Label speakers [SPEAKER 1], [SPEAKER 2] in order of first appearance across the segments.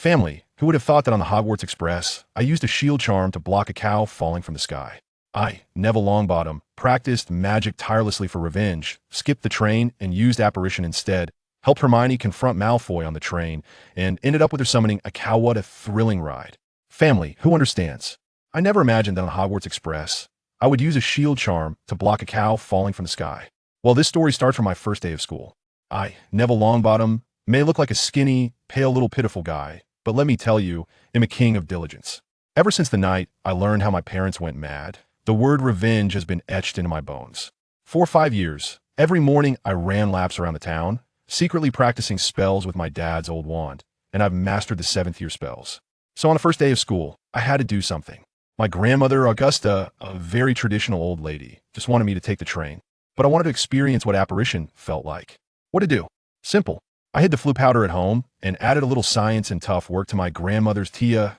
[SPEAKER 1] Family, who would have thought that on the Hogwarts Express, I used a shield charm to block a cow falling from the sky? I, Neville Longbottom, practiced magic tirelessly for revenge, skipped the train and used apparition instead, helped Hermione confront Malfoy on the train, and ended up with her summoning a cow. What a thrilling ride. Family, who understands? I never imagined that on Hogwarts Express, I would use a shield charm to block a cow falling from the sky. Well, this story starts from my first day of school. I, Neville Longbottom, may look like a skinny, pale little pitiful guy, but let me tell you, I'm a king of diligence. Ever since the night I learned how my parents went mad, the word revenge has been etched into my bones. For 5 years, every morning I ran laps around the town, secretly practicing spells with my dad's old wand, and I've mastered the 7th year spells. So on the first day of school, I had to do something. My grandmother, Augusta, a very traditional old lady, just wanted me to take the train, but I wanted to experience what apparition felt like. What to do? Simple. I hid the flu powder at home and added a little science and tough work to my grandmother's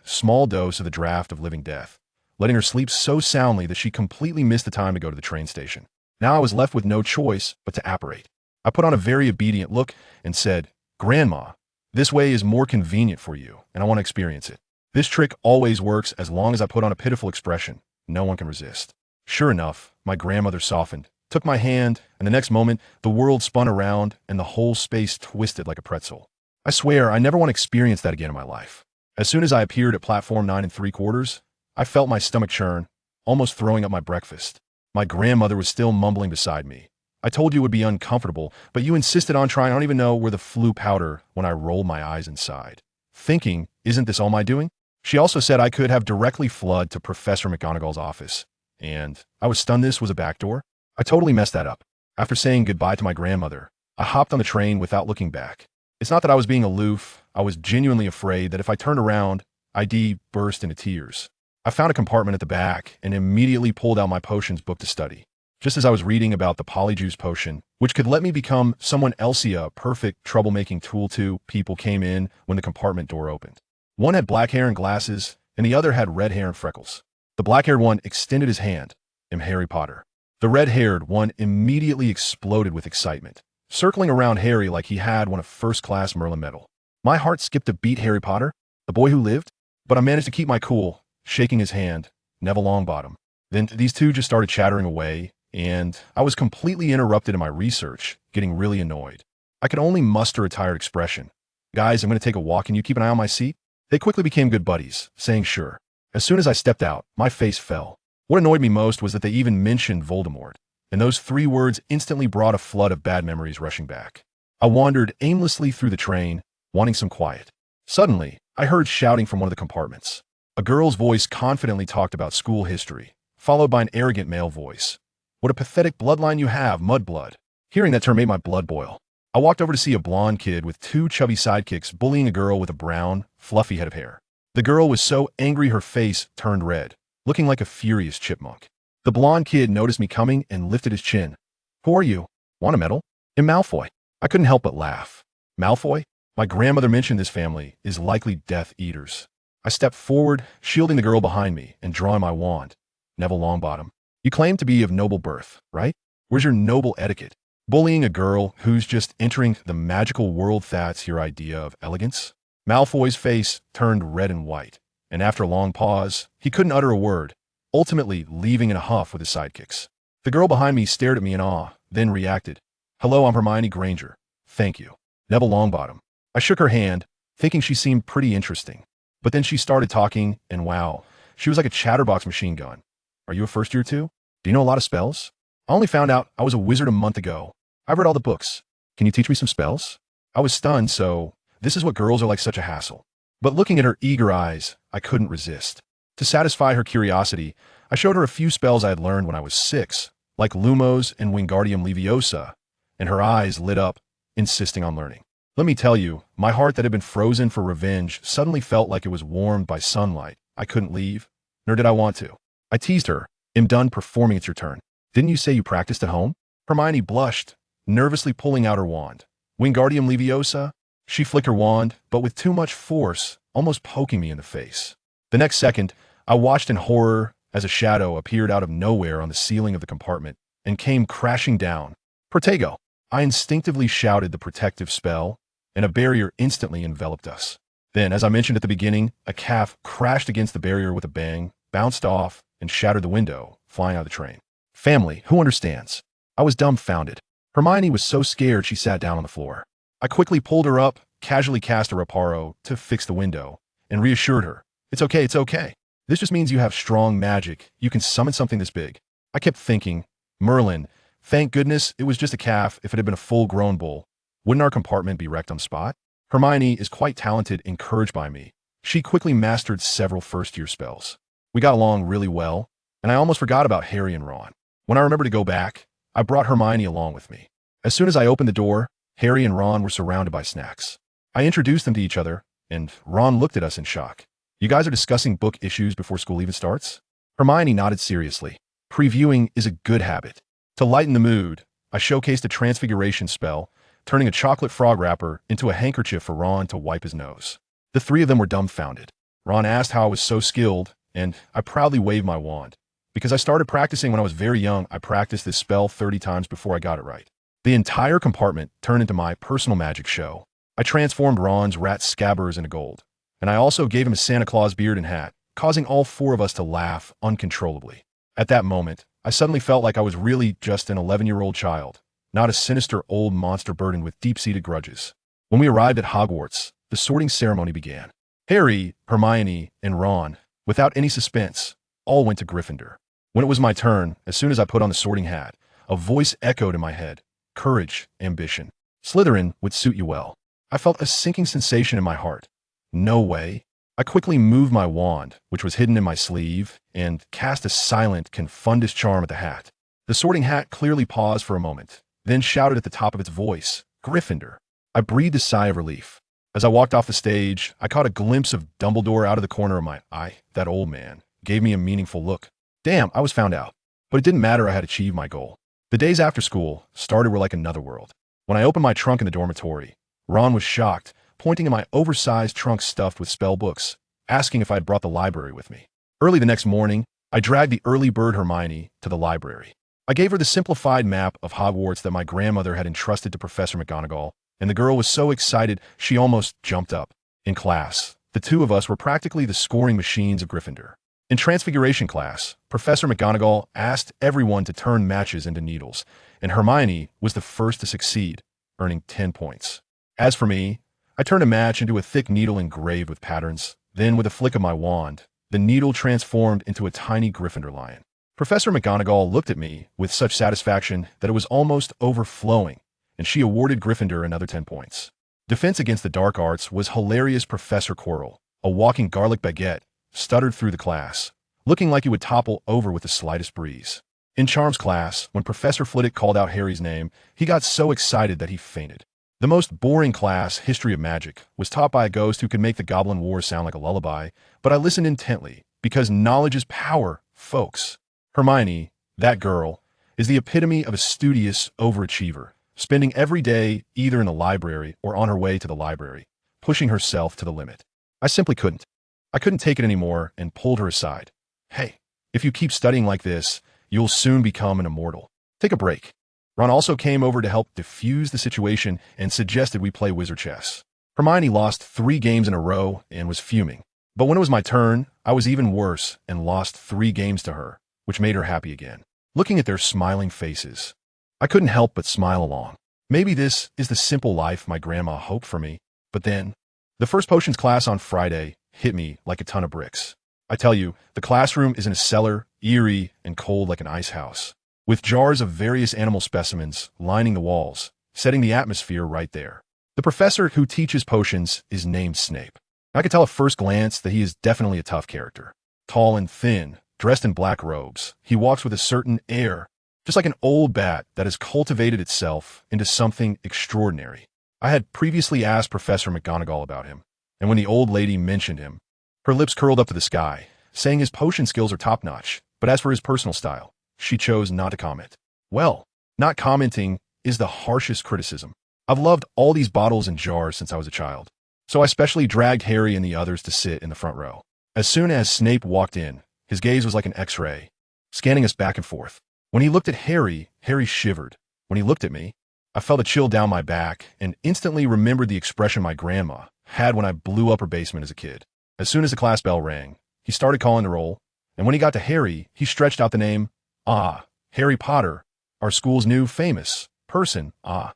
[SPEAKER 1] small dose of the draft of living death, letting her sleep so soundly that she completely missed the time to go to the train station. Now I was left with no choice but to apparate. I put on a very obedient look and said, "Grandma, this way is more convenient for you, and I want to experience it." This trick always works as long as I put on a pitiful expression. No one can resist. Sure enough, my grandmother softened, took my hand, and the next moment, the world spun around and the whole space twisted like a pretzel. I swear I never want to experience that again in my life. As soon as I appeared at platform 9 3/4, I felt my stomach churn, almost throwing up my breakfast. My grandmother was still mumbling beside me. "I told you it would be uncomfortable, but you insisted on trying. I don't even know where the flu powder," when I rolled my eyes inside. Thinking, isn't this all my doing? She also said I could have directly flood to Professor McGonagall's office. And I was stunned this was a backdoor. I totally messed that up. After saying goodbye to my grandmother, I hopped on the train without looking back. It's not that I was being aloof. I was genuinely afraid that if I turned around, I'd burst into tears. I found a compartment at the back and immediately pulled out my potions book to study. Just as I was reading about the Polyjuice potion, which could let me become someone else, a perfect troublemaking tool, two people came in when the compartment door opened. One had black hair and glasses, and the other had red hair and freckles. The black-haired one extended his hand. "I'm Harry Potter." The red-haired one immediately exploded with excitement, circling around Harry like he had won a first-class Merlin medal. My heart skipped a beat. Harry Potter? The boy who lived? But I managed to keep my cool, shaking his hand, Neville Longbottom. Then these two just started chattering away, and I was completely interrupted in my research, getting really annoyed. I could only muster a tired expression. "Guys, I'm going to take a walk. Can you keep an eye on my seat?" They quickly became good buddies, saying sure. As soon as I stepped out, my face fell. What annoyed me most was that they even mentioned Voldemort, and those 3 words instantly brought a flood of bad memories rushing back. I wandered aimlessly through the train, wanting some quiet. Suddenly, I heard shouting from one of the compartments. A girl's voice confidently talked about school history, followed by an arrogant male voice. "What a pathetic bloodline you have, mudblood." Hearing that term made my blood boil. I walked over to see a blonde kid with 2 chubby sidekicks bullying a girl with a brown, fluffy head of hair. The girl was so angry her face turned red, looking like a furious chipmunk. The blonde kid noticed me coming and lifted his chin. "Who are you? Want a medal?" "I'm Malfoy." I couldn't help but laugh. "Malfoy? My grandmother mentioned this family is likely Death Eaters." I stepped forward, shielding the girl behind me and drawing my wand. "Neville Longbottom, you claim to be of noble birth, right? Where's your noble etiquette? Bullying a girl who's just entering the magical world, that's your idea of elegance?" Malfoy's face turned red and white, and after a long pause, he couldn't utter a word, ultimately leaving in a huff with his sidekicks. The girl behind me stared at me in awe, then reacted. "Hello, I'm Hermione Granger. Thank you. Neville Longbottom." I shook her hand, thinking she seemed pretty interesting. But then she started talking, and wow, she was like a chatterbox machine gun. "Are you a first year too? Do you know a lot of spells? I only found out I was a wizard a month ago. I've read all the books. Can you teach me some spells?" I was stunned, so this is what girls are like, such a hassle. But looking at her eager eyes, I couldn't resist. To satisfy her curiosity, I showed her a few spells I had learned when I was 6, like Lumos and Wingardium Leviosa, and her eyes lit up, insisting on learning. Let me tell you, my heart that had been frozen for revenge suddenly felt like it was warmed by sunlight. I couldn't leave, nor did I want to. I teased her. "I'm done performing, it's your turn. Didn't you say you practiced at home?" Hermione blushed, nervously pulling out her wand. "Wingardium Leviosa?" She flicked her wand, but with too much force, almost poking me in the face. The next second, I watched in horror as a shadow appeared out of nowhere on the ceiling of the compartment and came crashing down. "Protego!" I instinctively shouted the protective spell, and a barrier instantly enveloped us. Then, as I mentioned at the beginning, a calf crashed against the barrier with a bang, bounced off, and shattered the window, flying out of the train. Family, who understands? I was dumbfounded. Hermione was so scared she sat down on the floor. I quickly pulled her up, casually cast a reparo to fix the window, and reassured her. It's okay, it's okay. This just means you have strong magic. You can summon something this big. I kept thinking, Merlin, thank goodness it was just a calf. If it had been a full-grown bull, wouldn't our compartment be wrecked on spot? Hermione is quite talented, encouraged by me. She quickly mastered several first-year spells. We got along really well, and I almost forgot about Harry and Ron. When I remembered to go back, I brought Hermione along with me. As soon as I opened the door, Harry and Ron were surrounded by snacks. I introduced them to each other, and Ron looked at us in shock. You guys are discussing book issues before school even starts? Hermione nodded seriously. Previewing is a good habit. To lighten the mood, I showcased a transfiguration spell, turning a chocolate frog wrapper into a handkerchief for Ron to wipe his nose. The three of them were dumbfounded. Ron asked how I was so skilled, and I proudly waved my wand. Because I started practicing when I was very young, I practiced this spell 30 times before I got it right. The entire compartment turned into my personal magic show. I transformed Ron's rat scabbers into gold, and I also gave him a Santa Claus beard and hat, causing all four of us to laugh uncontrollably. At that moment, I suddenly felt like I was really just an 11-year-old child, not a sinister old monster burdened with deep-seated grudges. When we arrived at Hogwarts, the sorting ceremony began. Harry, Hermione, and Ron, without any suspense, all went to Gryffindor. When it was my turn, as soon as I put on the sorting hat, a voice echoed in my head. Courage, ambition. Slytherin would suit you well. I felt a sinking sensation in my heart. No way. I quickly moved my wand, which was hidden in my sleeve, and cast a silent, confundus charm at the hat. The sorting hat clearly paused for a moment, then shouted at the top of its voice, Gryffindor. I breathed a sigh of relief. As I walked off the stage, I caught a glimpse of Dumbledore out of the corner of my eye. That old man gave me a meaningful look. Damn, I was found out. But it didn't matter, I had achieved my goal. The days after school started were like another world. When I opened my trunk in the dormitory, Ron was shocked, pointing at my oversized trunk stuffed with spell books, asking if I had brought the library with me. Early the next morning, I dragged the early bird Hermione to the library. I gave her the simplified map of Hogwarts that my grandmother had entrusted to Professor McGonagall, and the girl was so excited she almost jumped up. In class, the two of us were practically the scoring machines of Gryffindor. In Transfiguration class, Professor McGonagall asked everyone to turn matches into needles, and Hermione was the first to succeed, earning 10 points. As for me, I turned a match into a thick needle engraved with patterns. Then, with a flick of my wand, the needle transformed into a tiny Gryffindor lion. Professor McGonagall looked at me with such satisfaction that it was almost overflowing, and she awarded Gryffindor another 10 points. Defense against the dark arts was hilarious. Professor Quirrell, a walking garlic baguette, stuttered through the class, looking like he would topple over with the slightest breeze. In Charms class, when Professor Flitwick called out Harry's name, he got so excited that he fainted. The most boring class, History of Magic, was taught by a ghost who could make the Goblin Wars sound like a lullaby, but I listened intently, because knowledge is power, folks. Hermione, that girl, is the epitome of a studious overachiever, spending every day either in the library or on her way to the library, pushing herself to the limit. I simply couldn't. I couldn't take it anymore and pulled her aside. Hey, if you keep studying like this, you'll soon become an immortal. Take a break. Ron also came over to help diffuse the situation and suggested we play wizard chess. Hermione lost 3 games in a row and was fuming. But when it was my turn, I was even worse and lost 3 games to her, which made her happy again. Looking at their smiling faces, I couldn't help but smile along. Maybe this is the simple life my grandma hoped for me. But then, the first potions class on Friday hit me like a ton of bricks. I tell you, the classroom is in a cellar, eerie and cold like an ice house, with jars of various animal specimens lining the walls, setting the atmosphere right there. The professor who teaches potions is named Snape. I could tell at first glance that he is definitely a tough character. Tall and thin, dressed in black robes, he walks with a certain air, just like an old bat that has cultivated itself into something extraordinary. I had previously asked Professor McGonagall about him, and when the old lady mentioned him, her lips curled up to the sky, saying his potion skills are top-notch, but as for his personal style, she chose not to comment. Well, not commenting is the harshest criticism. I've loved all these bottles and jars since I was a child, so I specially dragged Harry and the others to sit in the front row. As soon as Snape walked in, his gaze was like an X-ray, scanning us back and forth. When he looked at Harry, Harry shivered. When he looked at me, I felt a chill down my back and instantly remembered the expression my grandma had when I blew up her basement as a kid. As soon as the class bell rang, he started calling the roll, and when he got to Harry, he stretched out the name, Harry Potter, our school's new famous person, I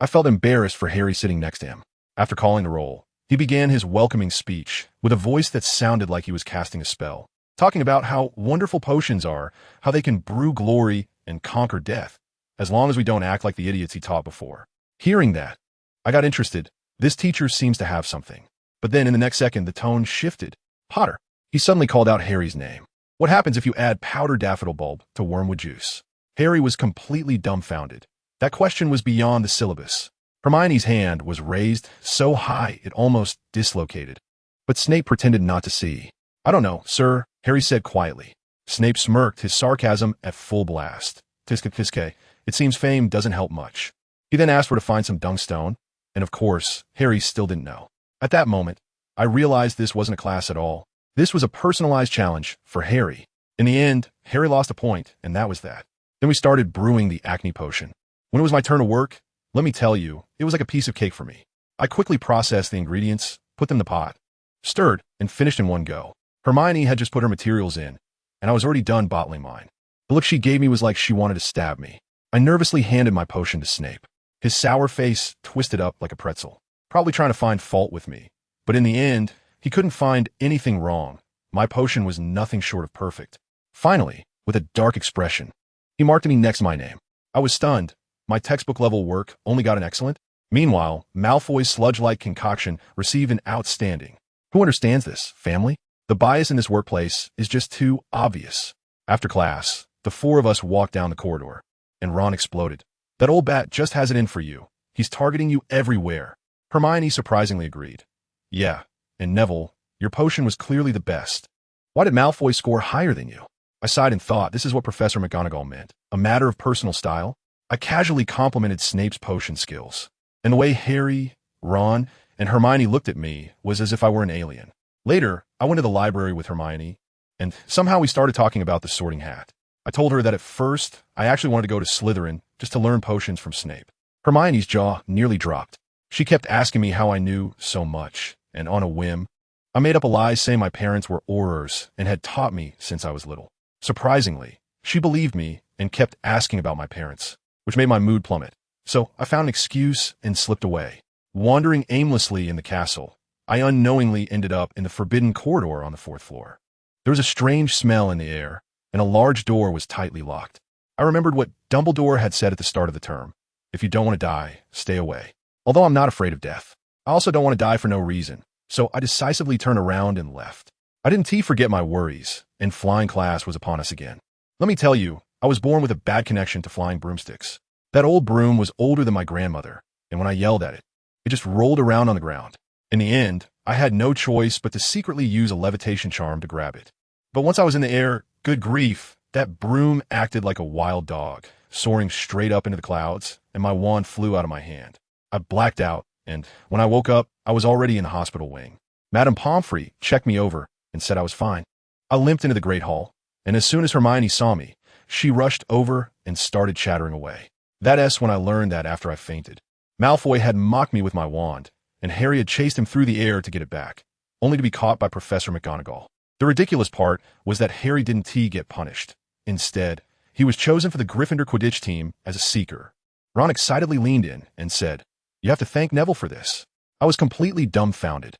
[SPEAKER 1] felt embarrassed for Harry sitting next to him. After calling the roll, he began his welcoming speech with a voice that sounded like he was casting a spell, talking about how wonderful potions are, how they can brew glory and conquer death, as long as we don't act like the idiots he taught before. Hearing that, I got interested. This teacher seems to have something. But then in the next second, the tone shifted. Potter. He suddenly called out Harry's name. What happens if you add powdered daffodil bulb to wormwood juice? Harry was completely dumbfounded. That question was beyond the syllabus. Hermione's hand was raised so high it almost dislocated. But Snape pretended not to see. I don't know, sir, Harry said quietly. Snape smirked, his sarcasm at full blast. Tiske, it seems fame doesn't help much. He then asked where to find some dungstone, and of course, Harry still didn't know. At that moment, I realized this wasn't a class at all. This was a personalized challenge for Harry. In the end, Harry lost a point, and that was that. Then we started brewing the acne potion. When it was my turn to work, let me tell you, it was like a piece of cake for me. I quickly processed the ingredients, put them in the pot, stirred, and finished in one go. Hermione had just put her materials in, and I was already done bottling mine. The look she gave me was like she wanted to stab me. I nervously handed my potion to Snape. His sour face twisted up like a pretzel, probably trying to find fault with me. But in the end, he couldn't find anything wrong. My potion was nothing short of perfect. Finally, with a dark expression, he marked me next to my name. I was stunned. My textbook-level work only got an excellent. Meanwhile, Malfoy's sludge-like concoction received an outstanding. Who understands this, family? The bias in this workplace is just too obvious. After class, the four of us walked down the corridor, and Ron exploded. That old bat just has it in for you. He's targeting you everywhere. Hermione surprisingly agreed. Yeah, and Neville, your potion was clearly the best. Why did Malfoy score higher than you? I sighed and thought this is what Professor McGonagall meant. A matter of personal style? I casually complimented Snape's potion skills. And the way Harry, Ron, and Hermione looked at me was as if I were an alien. Later, I went to the library with Hermione, and somehow we started talking about the Sorting Hat. I told her that at first, I actually wanted to go to Slytherin just to learn potions from Snape. Hermione's jaw nearly dropped. She kept asking me how I knew so much, and on a whim, I made up a lie saying my parents were Aurors and had taught me since I was little. Surprisingly, she believed me and kept asking about my parents, which made my mood plummet. So I found an excuse and slipped away. Wandering aimlessly in the castle, I unknowingly ended up in the forbidden corridor on the 4th floor. There was a strange smell in the air, and a large door was tightly locked. I remembered what Dumbledore had said at the start of the term. If you don't want to die, stay away. Although I'm not afraid of death, I also don't want to die for no reason, so I decisively turned around and left. I didn't forget my worries, and flying class was upon us again. Let me tell you, I was born with a bad connection to flying broomsticks. That old broom was older than my grandmother, and when I yelled at it, it just rolled around on the ground. In the end, I had no choice but to secretly use a levitation charm to grab it. But once I was in the air, good grief, that broom acted like a wild dog, soaring straight up into the clouds, and my wand flew out of my hand. I blacked out, and when I woke up, I was already in the hospital wing. Madame Pomfrey checked me over and said I was fine. I limped into the Great Hall, and as soon as Hermione saw me, she rushed over and started chattering away. That's when I learned that after I fainted, Malfoy had mocked me with my wand, and Harry had chased him through the air to get it back, only to be caught by Professor McGonagall. The ridiculous part was that Harry didn't get punished. Instead, he was chosen for the Gryffindor Quidditch team as a seeker. Ron excitedly leaned in and said, "You have to thank Neville for this." I was completely dumbfounded.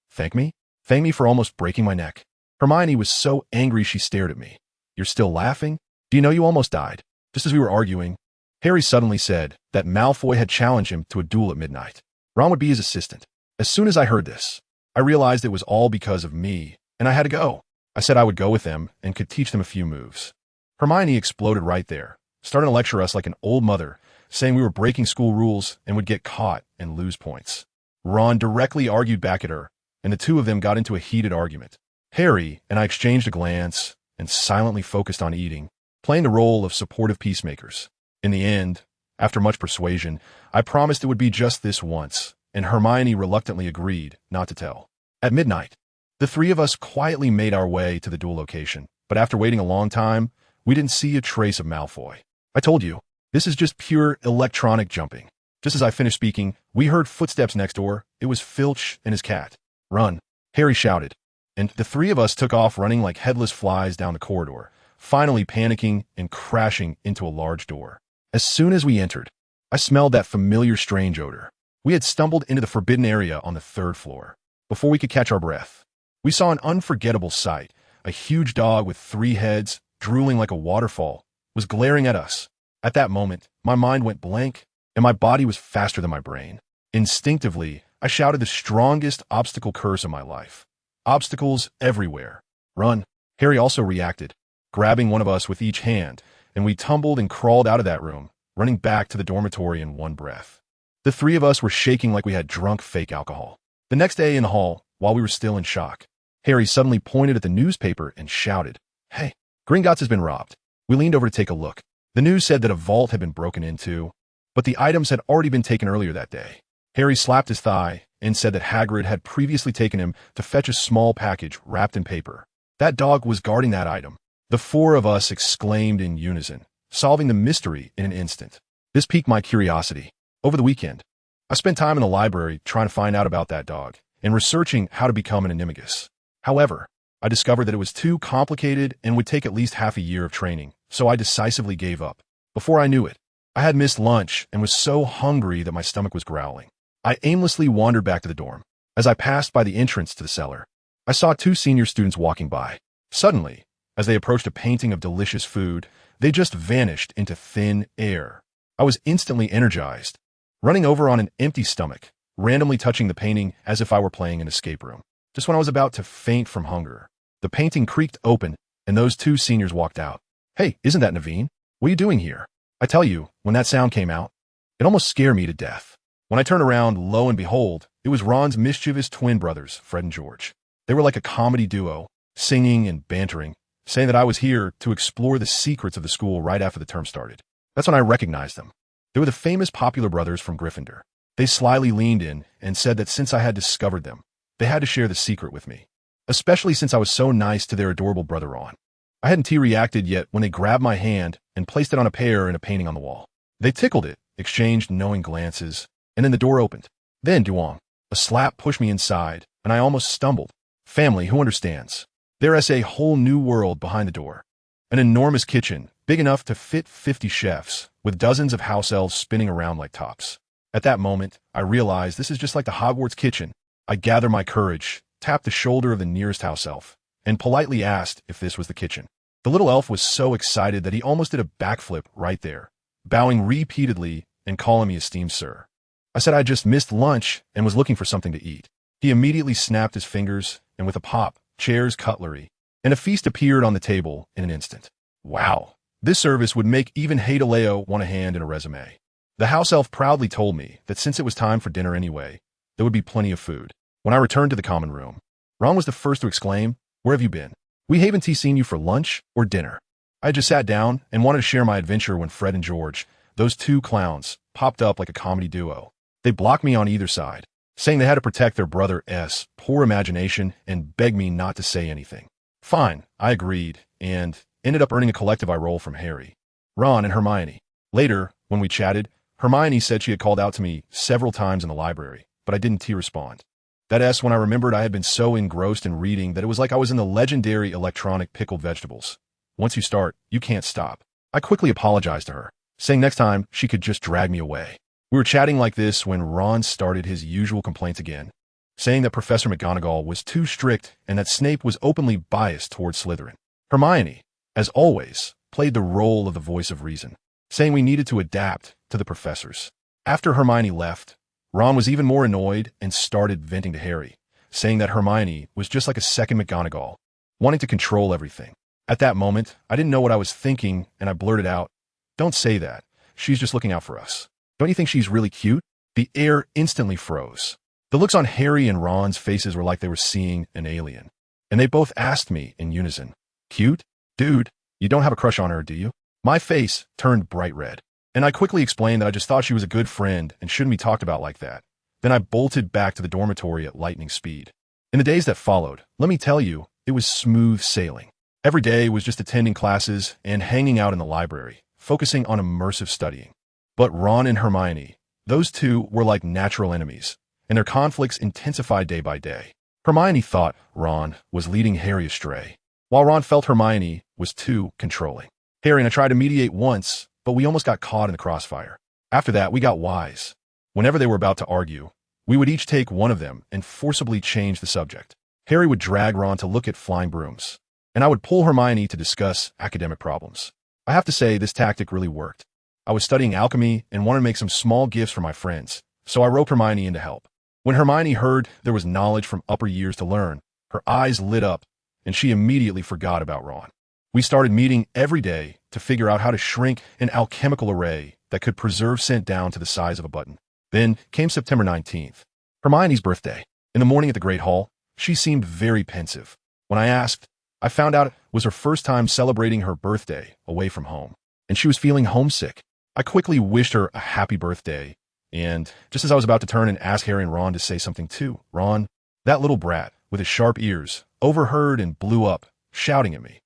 [SPEAKER 1] Thank me? Thank me for almost breaking my neck? Hermione was so angry she stared at me. You're still laughing? Do you know you almost died? Just as we were arguing, Harry suddenly said that Malfoy had challenged him to a duel at midnight. Ron would be his assistant. As soon as I heard this, I realized it was all because of me, and I had to go. I said I would go with them and could teach them a few moves. Hermione exploded right there, starting to lecture us like an old mother, saying we were breaking school rules and would get caught and lose points. Ron directly argued back at her, and the two of them got into a heated argument. Harry and I exchanged a glance and silently focused on eating, playing the role of supportive peacemakers. In the end, after much persuasion, I promised it would be just this once, and Hermione reluctantly agreed not to tell. At midnight, the three of us quietly made our way to the duel location, but after waiting a long time, we didn't see a trace of Malfoy. I told you, this is just pure electronic jumping. Just as I finished speaking, we heard footsteps next door. It was Filch and his cat. "Run," Harry shouted, and the three of us took off running like headless flies down the corridor, finally panicking and crashing into a large door. As soon as we entered, I smelled that familiar strange odor. We had stumbled into the forbidden area on the 3rd floor. Before we could catch our breath, we saw an unforgettable sight. A huge dog with 3 heads, drooling like a waterfall, was glaring at us. At that moment, my mind went blank, and my body was faster than my brain. Instinctively, I shouted the strongest obstacle curse of my life. Obstacles everywhere. "Run." Harry also reacted, grabbing one of us with each hand, and we tumbled and crawled out of that room, running back to the dormitory in one breath. The 3 of us were shaking like we had drunk fake alcohol. The next day in the hall, while we were still in shock, Harry suddenly pointed at the newspaper and shouted, "Hey, Gringotts has been robbed." We leaned over to take a look. The news said that a vault had been broken into, but the items had already been taken earlier that day. Harry slapped his thigh and said that Hagrid had previously taken him to fetch a small package wrapped in paper. That dog was guarding that item. The 4 of us exclaimed in unison, solving the mystery in an instant. This piqued my curiosity. Over the weekend, I spent time in the library trying to find out about that dog and researching how to become an animagus. However, I discovered that it was too complicated and would take at least half a year of training, so I decisively gave up. Before I knew it, I had missed lunch and was so hungry that my stomach was growling. I aimlessly wandered back to the dorm. As I passed by the entrance to the cellar, I saw 2 senior students walking by. Suddenly, as they approached a painting of delicious food, they just vanished into thin air. I was instantly energized, running over on an empty stomach, randomly touching the painting as if I were playing an escape room. Just when I was about to faint from hunger, the painting creaked open, and those 2 seniors walked out. "Hey, isn't that Naveen? What are you doing here?" I tell you, when that sound came out, it almost scared me to death. When I turned around, lo and behold, it was Ron's mischievous twin brothers, Fred and George. They were like a comedy duo, singing and bantering, saying that I was here to explore the secrets of the school right after the term started. That's when I recognized them. They were the famous popular brothers from Gryffindor. They slyly leaned in and said that since I had discovered them, they had to share the secret with me, especially since I was so nice to their adorable brother Ron. I hadn't reacted yet when they grabbed my hand and placed it on a pear in a painting on the wall. They tickled it, exchanged knowing glances, and then the door opened. Then, Duong, a slap pushed me inside, and I almost stumbled. Family who understands. There is a whole new world behind the door. An enormous kitchen, big enough to fit 50 chefs, with dozens of house elves spinning around like tops. At that moment, I realized this is just like the Hogwarts kitchen. I gathered my courage, tapped the shoulder of the nearest house elf, and politely asked if this was the kitchen. The little elf was so excited that he almost did a backflip right there, bowing repeatedly and calling me esteemed sir. I said I just missed lunch and was looking for something to eat. He immediately snapped his fingers, and with a pop, chairs, cutlery, and a feast appeared on the table in an instant. Wow, this service would make even Hadaleo want a hand in a resume. The house elf proudly told me that since it was time for dinner anyway, there would be plenty of food. When I returned to the common room, Ron was the first to exclaim, "Where have you been? We haven't seen you for lunch or dinner." I had just sat down and wanted to share my adventure when Fred and George, those 2 clowns, popped up like a comedy duo. They blocked me on either side, saying they had to protect their brother's poor imagination and begged me not to say anything. Fine, I agreed, and ended up earning a collective eye roll from Harry, Ron, and Hermione. Later, when we chatted, Hermione said she had called out to me several times in the library, but I didn't respond. That's when I remembered I had been so engrossed in reading that it was like I was in the legendary electronic pickled vegetables. Once you start, you can't stop. I quickly apologized to her, saying next time she could just drag me away. We were chatting like this when Ron started his usual complaints again, saying that Professor McGonagall was too strict and that Snape was openly biased towards Slytherin. Hermione, as always, played the role of the voice of reason, saying we needed to adapt to the professors. After Hermione left, Ron was even more annoyed and started venting to Harry, saying that Hermione was just like a second McGonagall, wanting to control everything. At that moment, I didn't know what I was thinking, and I blurted out, "Don't say that. She's just looking out for us. Don't you think she's really cute?" The air instantly froze. The looks on Harry and Ron's faces were like they were seeing an alien, and they both asked me in unison, "Cute? Dude, you don't have a crush on her, do you?" My face turned bright red, and I quickly explained that I just thought she was a good friend and shouldn't be talked about like that. Then I bolted back to the dormitory at lightning speed. In the days that followed, let me tell you, it was smooth sailing. Every day was just attending classes and hanging out in the library, focusing on immersive studying. But Ron and Hermione, Those two were like natural enemies, and their conflicts intensified day by day. Hermione thought Ron was leading Harry astray, while Ron felt Hermione was too controlling. Harry and I tried to mediate once, but we almost got caught in the crossfire. After that, we got wise. Whenever they were about to argue, we would each take one of them and forcibly change the subject. Harry would drag Ron to look at flying brooms, and I would pull Hermione to discuss academic problems. I have to say, this tactic really worked. I was studying alchemy and wanted to make some small gifts for my friends, so I roped Hermione in to help. When Hermione heard there was knowledge from upper years to learn, her eyes lit up, and she immediately forgot about Ron. We started meeting every day to figure out how to shrink an alchemical array that could preserve scent down to the size of a button. Then came September 19th, Hermione's birthday. In the morning at the Great Hall, she seemed very pensive. When I asked, I found out it was her first time celebrating her birthday away from home, and she was feeling homesick. I quickly wished her a happy birthday, and just as I was about to turn and ask Harry and Ron to say something too, Ron, that little brat with his sharp ears, overheard and blew up, shouting at me.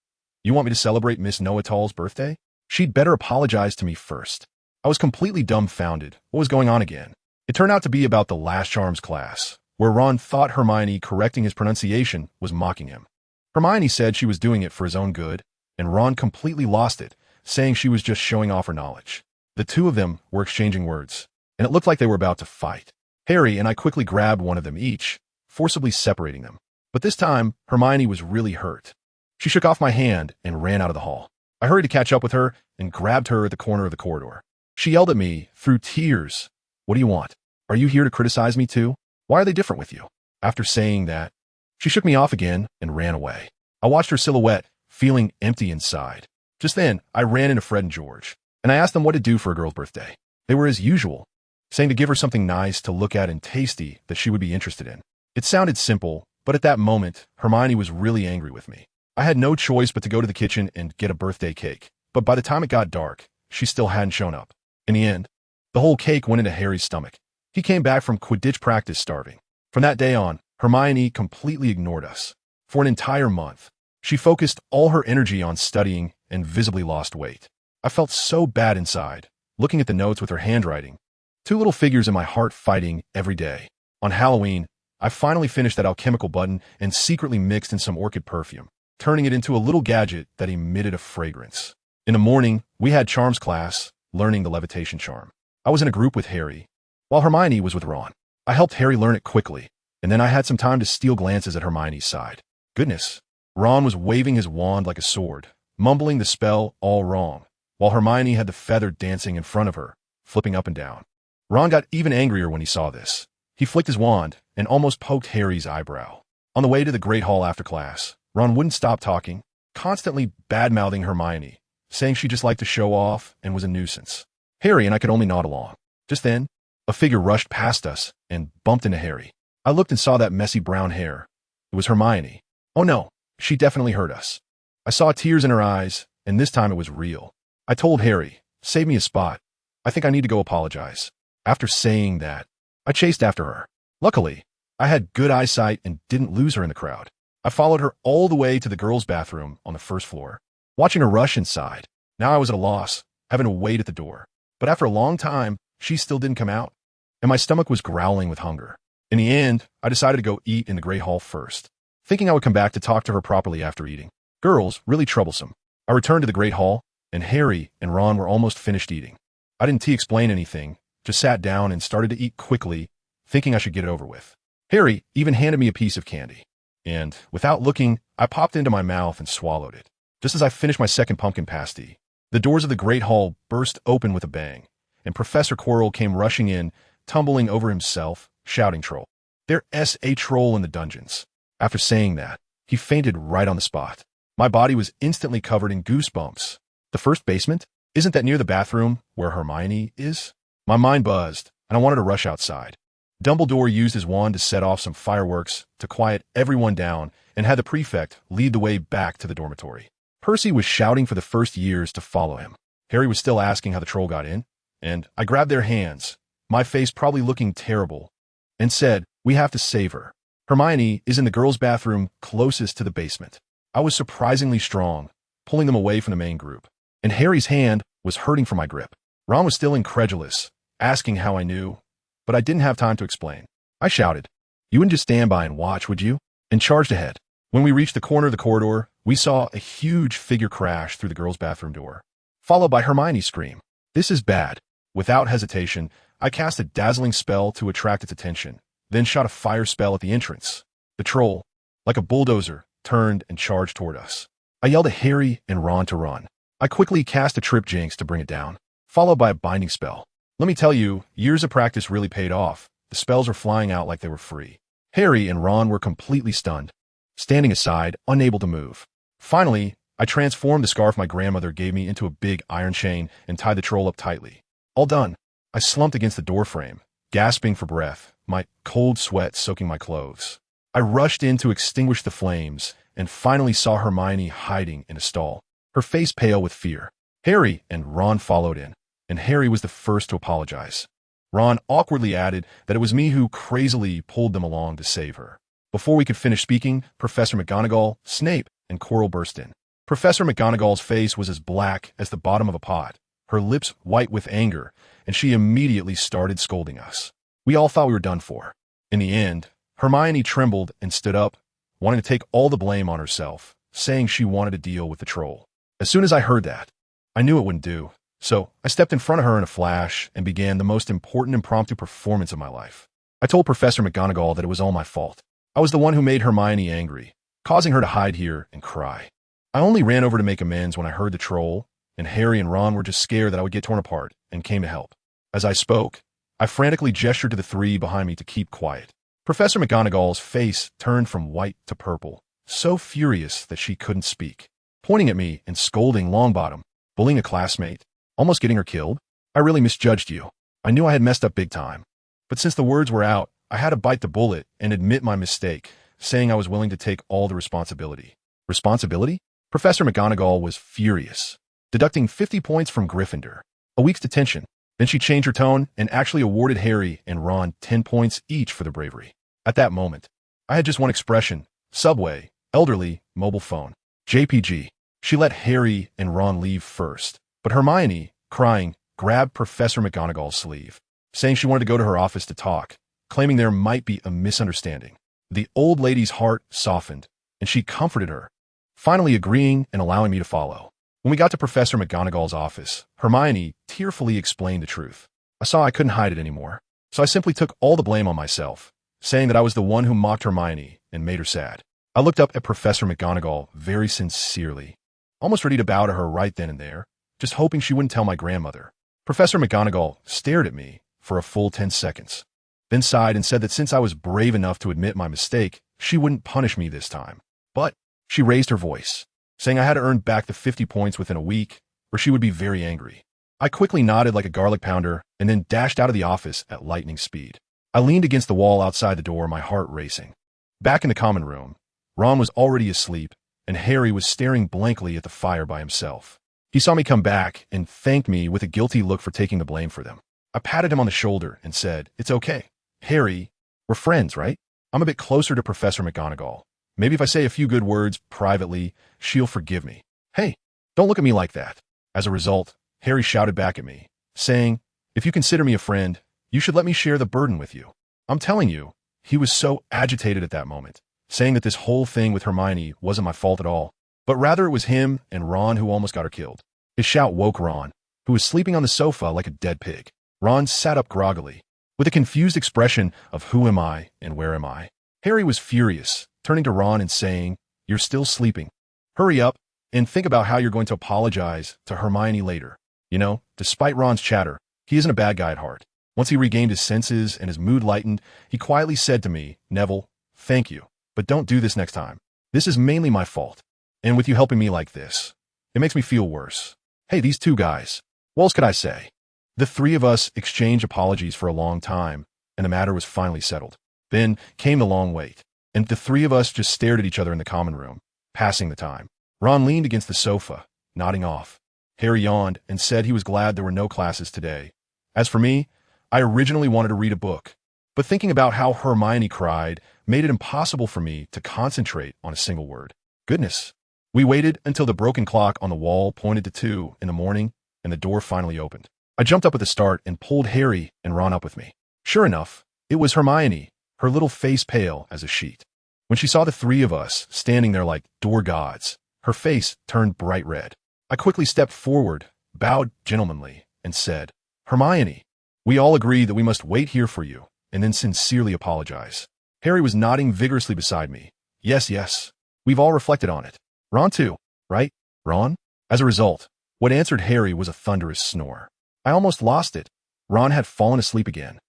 [SPEAKER 1] You want me to celebrate Miss Know-It-All's birthday? She'd better apologize to me first. I was completely dumbfounded. What was going on again? It turned out to be about the last charms class, where Ron thought Hermione correcting his pronunciation was mocking him. Hermione said she was doing it for his own good, and Ron completely lost it, saying she was just showing off her knowledge. The two of them were exchanging words, and it looked like they were about to fight. Harry and I quickly grabbed one of them each, forcibly separating them. But this time, Hermione was really hurt. She shook off my hand and ran out of the hall. I hurried to catch up with her and grabbed her at the corner of the corridor. She yelled at me through tears. What do you want? Are you here to criticize me too? Why are they different with you? After saying that, she shook me off again and ran away. I watched her silhouette, feeling empty inside. Just then, I ran into Fred and George, and I asked them what to do for a girl's birthday. They were as usual, saying to give her something nice to look at and tasty that she would be interested in. It sounded simple, but at that moment, Hermione was really angry with me. I had no choice but to go to the kitchen and get a birthday cake, but by the time it got dark, she still hadn't shown up. In the end, the whole cake went into Harry's stomach. He came back from Quidditch practice starving. From that day on, Hermione completely ignored us. For an entire month, she focused all her energy on studying and visibly lost weight. I felt so bad inside, looking at the notes with her handwriting. Two little figures in my heart fighting every day. On Halloween, I finally finished that alchemical button and secretly mixed in some orchid perfume, turning it into a little gadget that emitted a fragrance. In the morning, we had charms class, learning the levitation charm. I was in a group with Harry, while Hermione was with Ron. I helped Harry learn it quickly, and then I had some time to steal glances at Hermione's side. Goodness, Ron was waving his wand like a sword, mumbling the spell all wrong, while Hermione had the feather dancing in front of her, flipping up and down. Ron got even angrier when he saw this. He flicked his wand and almost poked Harry's eyebrow. On the way to the Great Hall after class, Ron wouldn't stop talking, constantly bad-mouthing Hermione, saying she just liked to show off and was a nuisance. Harry and I could only nod along. Just then, a figure rushed past us and bumped into Harry. I looked and saw that messy brown hair. It was Hermione. Oh no, she definitely heard us. I saw tears in her eyes, and this time it was real. I told Harry, save me a spot. I think I need to go apologize. After saying that, I chased after her. Luckily, I had good eyesight and didn't lose her in the crowd. I followed her all the way to the girls' bathroom on the first floor, watching her rush inside. Now I was at a loss, having to wait at the door. But after a long time, she still didn't come out, and my stomach was growling with hunger. In the end, I decided to go eat in the Great Hall first, thinking I would come back to talk to her properly after eating. Girls, really troublesome. I returned to the Great Hall, and Harry and Ron were almost finished eating. I didn't explain anything, just sat down and started to eat quickly, thinking I should get it over with. Harry even handed me a piece of candy, and without looking, I popped it into my mouth and swallowed it. Just as I finished my second pumpkin pasty, the doors of the Great Hall burst open with a bang, and Professor Quirrell came rushing in, tumbling over himself, shouting troll. There's a troll in the dungeons. After saying that, he fainted right on the spot. My body was instantly covered in goosebumps. The first basement? Isn't that near the bathroom where Hermione is? My mind buzzed, and I wanted to rush outside. Dumbledore used his wand to set off some fireworks to quiet everyone down and had the prefect lead the way back to the dormitory. Percy was shouting for the first years to follow him. Harry was still asking how the troll got in, and I grabbed their hands, my face probably looking terrible, and said, "We have to save her. Hermione is in the girls' bathroom closest to the basement." I was surprisingly strong, pulling them away from the main group, and Harry's hand was hurting from my grip. Ron was still incredulous, asking how I knew, but I didn't have time to explain. I shouted, "You wouldn't just stand by and watch, would you?" and charged ahead. When we reached the corner of the corridor, we saw a huge figure crash through the girls' bathroom door, followed by Hermione's scream. "This is bad." Without hesitation, I cast a dazzling spell to attract its attention, then shot a fire spell at the entrance. The troll, like a bulldozer, turned and charged toward us. I yelled at Harry and Ron to run. I quickly cast a trip jinx to bring it down, followed by a binding spell. Let me tell you, years of practice really paid off. The spells were flying out like they were free. Harry and Ron were completely stunned, standing aside, unable to move. Finally, I transformed the scarf my grandmother gave me into a big iron chain and tied the troll up tightly. All done. I slumped against the doorframe, gasping for breath, my cold sweat soaking my clothes. I rushed in to extinguish the flames and finally saw Hermione hiding in a stall, her face pale with fear. Harry and Ron followed in, and Harry was the first to apologize. Ron awkwardly added that it was me who crazily pulled them along to save her. Before we could finish speaking, Professor McGonagall, Snape, and Quirrell burst in. Professor McGonagall's face was as black as the bottom of a pot, her lips white with anger, and she immediately started scolding us. We all thought we were done for. In the end, Hermione trembled and stood up, wanting to take all the blame on herself, saying she wanted to deal with the troll. As soon as I heard that, I knew it wouldn't do, so I stepped in front of her in a flash and began the most important impromptu performance of my life. I told Professor McGonagall that it was all my fault. I was the one who made Hermione angry, causing her to hide here and cry. I only ran over to make amends when I heard the troll, and Harry and Ron were just scared that I would get torn apart and came to help. As I spoke, I frantically gestured to the three behind me to keep quiet. Professor McGonagall's face turned from white to purple, so furious that she couldn't speak. Pointing at me and scolding Longbottom, bullying a classmate, almost getting her killed. I really misjudged you. I knew I had messed up big time. But since the words were out, I had to bite the bullet and admit my mistake, saying I was willing to take all the responsibility. Responsibility? Professor McGonagall was furious, deducting 50 points from Gryffindor, a week's detention. Then she changed her tone and actually awarded Harry and Ron 10 points each for their bravery. At that moment, I had just one expression: subway, elderly, mobile phone, JPG. She let Harry and Ron leave first, but Hermione, crying, grabbed Professor McGonagall's sleeve, saying she wanted to go to her office to talk, claiming there might be a misunderstanding. The old lady's heart softened, and she comforted her, finally agreeing and allowing me to follow. When we got to Professor McGonagall's office, Hermione tearfully explained the truth. I saw I couldn't hide it anymore, so I simply took all the blame on myself, saying that I was the one who mocked Hermione and made her sad. I looked up at Professor McGonagall very sincerely, almost ready to bow to her right then and there, just hoping she wouldn't tell my grandmother. Professor McGonagall stared at me for a full 10 seconds, then sighed and said that since I was brave enough to admit my mistake, she wouldn't punish me this time. But she raised her voice, saying I had to earn back the 50 points within a week, or she would be very angry. I quickly nodded like a garlic pounder and then dashed out of the office at lightning speed. I leaned against the wall outside the door, my heart racing. Back in the common room, Ron was already asleep, and Harry was staring blankly at the fire by himself. He saw me come back and thanked me with a guilty look for taking the blame for them. I patted him on the shoulder and said, "It's okay. Harry, we're friends, right? I'm a bit closer to Professor McGonagall. Maybe if I say a few good words privately, she'll forgive me. Hey, don't look at me like that." As a result, Harry shouted back at me, saying, "If you consider me a friend, you should let me share the burden with you." I'm telling you, he was so agitated at that moment, saying that this whole thing with Hermione wasn't my fault at all, but rather it was him and Ron who almost got her killed. His shout woke Ron, who was sleeping on the sofa like a dead pig. Ron sat up groggily, with a confused expression of who am I and where am I. Harry was furious, turning to Ron and saying, "You're still sleeping. Hurry up and think about how you're going to apologize to Hermione later." You know, despite Ron's chatter, he isn't a bad guy at heart. Once he regained his senses and his mood lightened, he quietly said to me, "Neville, thank you, but don't do this next time. This is mainly my fault. And with you helping me like this, it makes me feel worse." Hey, these two guys. What else could I say? The three of us exchanged apologies for a long time, and the matter was finally settled. Then came the long wait, and the three of us just stared at each other in the common room, passing the time. Ron leaned against the sofa, nodding off. Harry yawned and said he was glad there were no classes today. As for me, I originally wanted to read a book, but thinking about how Hermione cried made it impossible for me to concentrate on a single word. Goodness. We waited until the broken clock on the wall pointed to 2 in the morning, and the door finally opened. I jumped up at the start and pulled Harry and Ron up with me. Sure enough, it was Hermione, her little face pale as a sheet. When she saw the three of us standing there like door gods, her face turned bright red. I quickly stepped forward, bowed gentlemanly, and said, "Hermione, we all agree that we must wait here for you, and then sincerely apologize." Harry was nodding vigorously beside me. Yes, yes. We've all reflected on it. Ron too, right, Ron? As a result, what answered Harry was a thunderous snore. I almost lost it. Ron had fallen asleep again.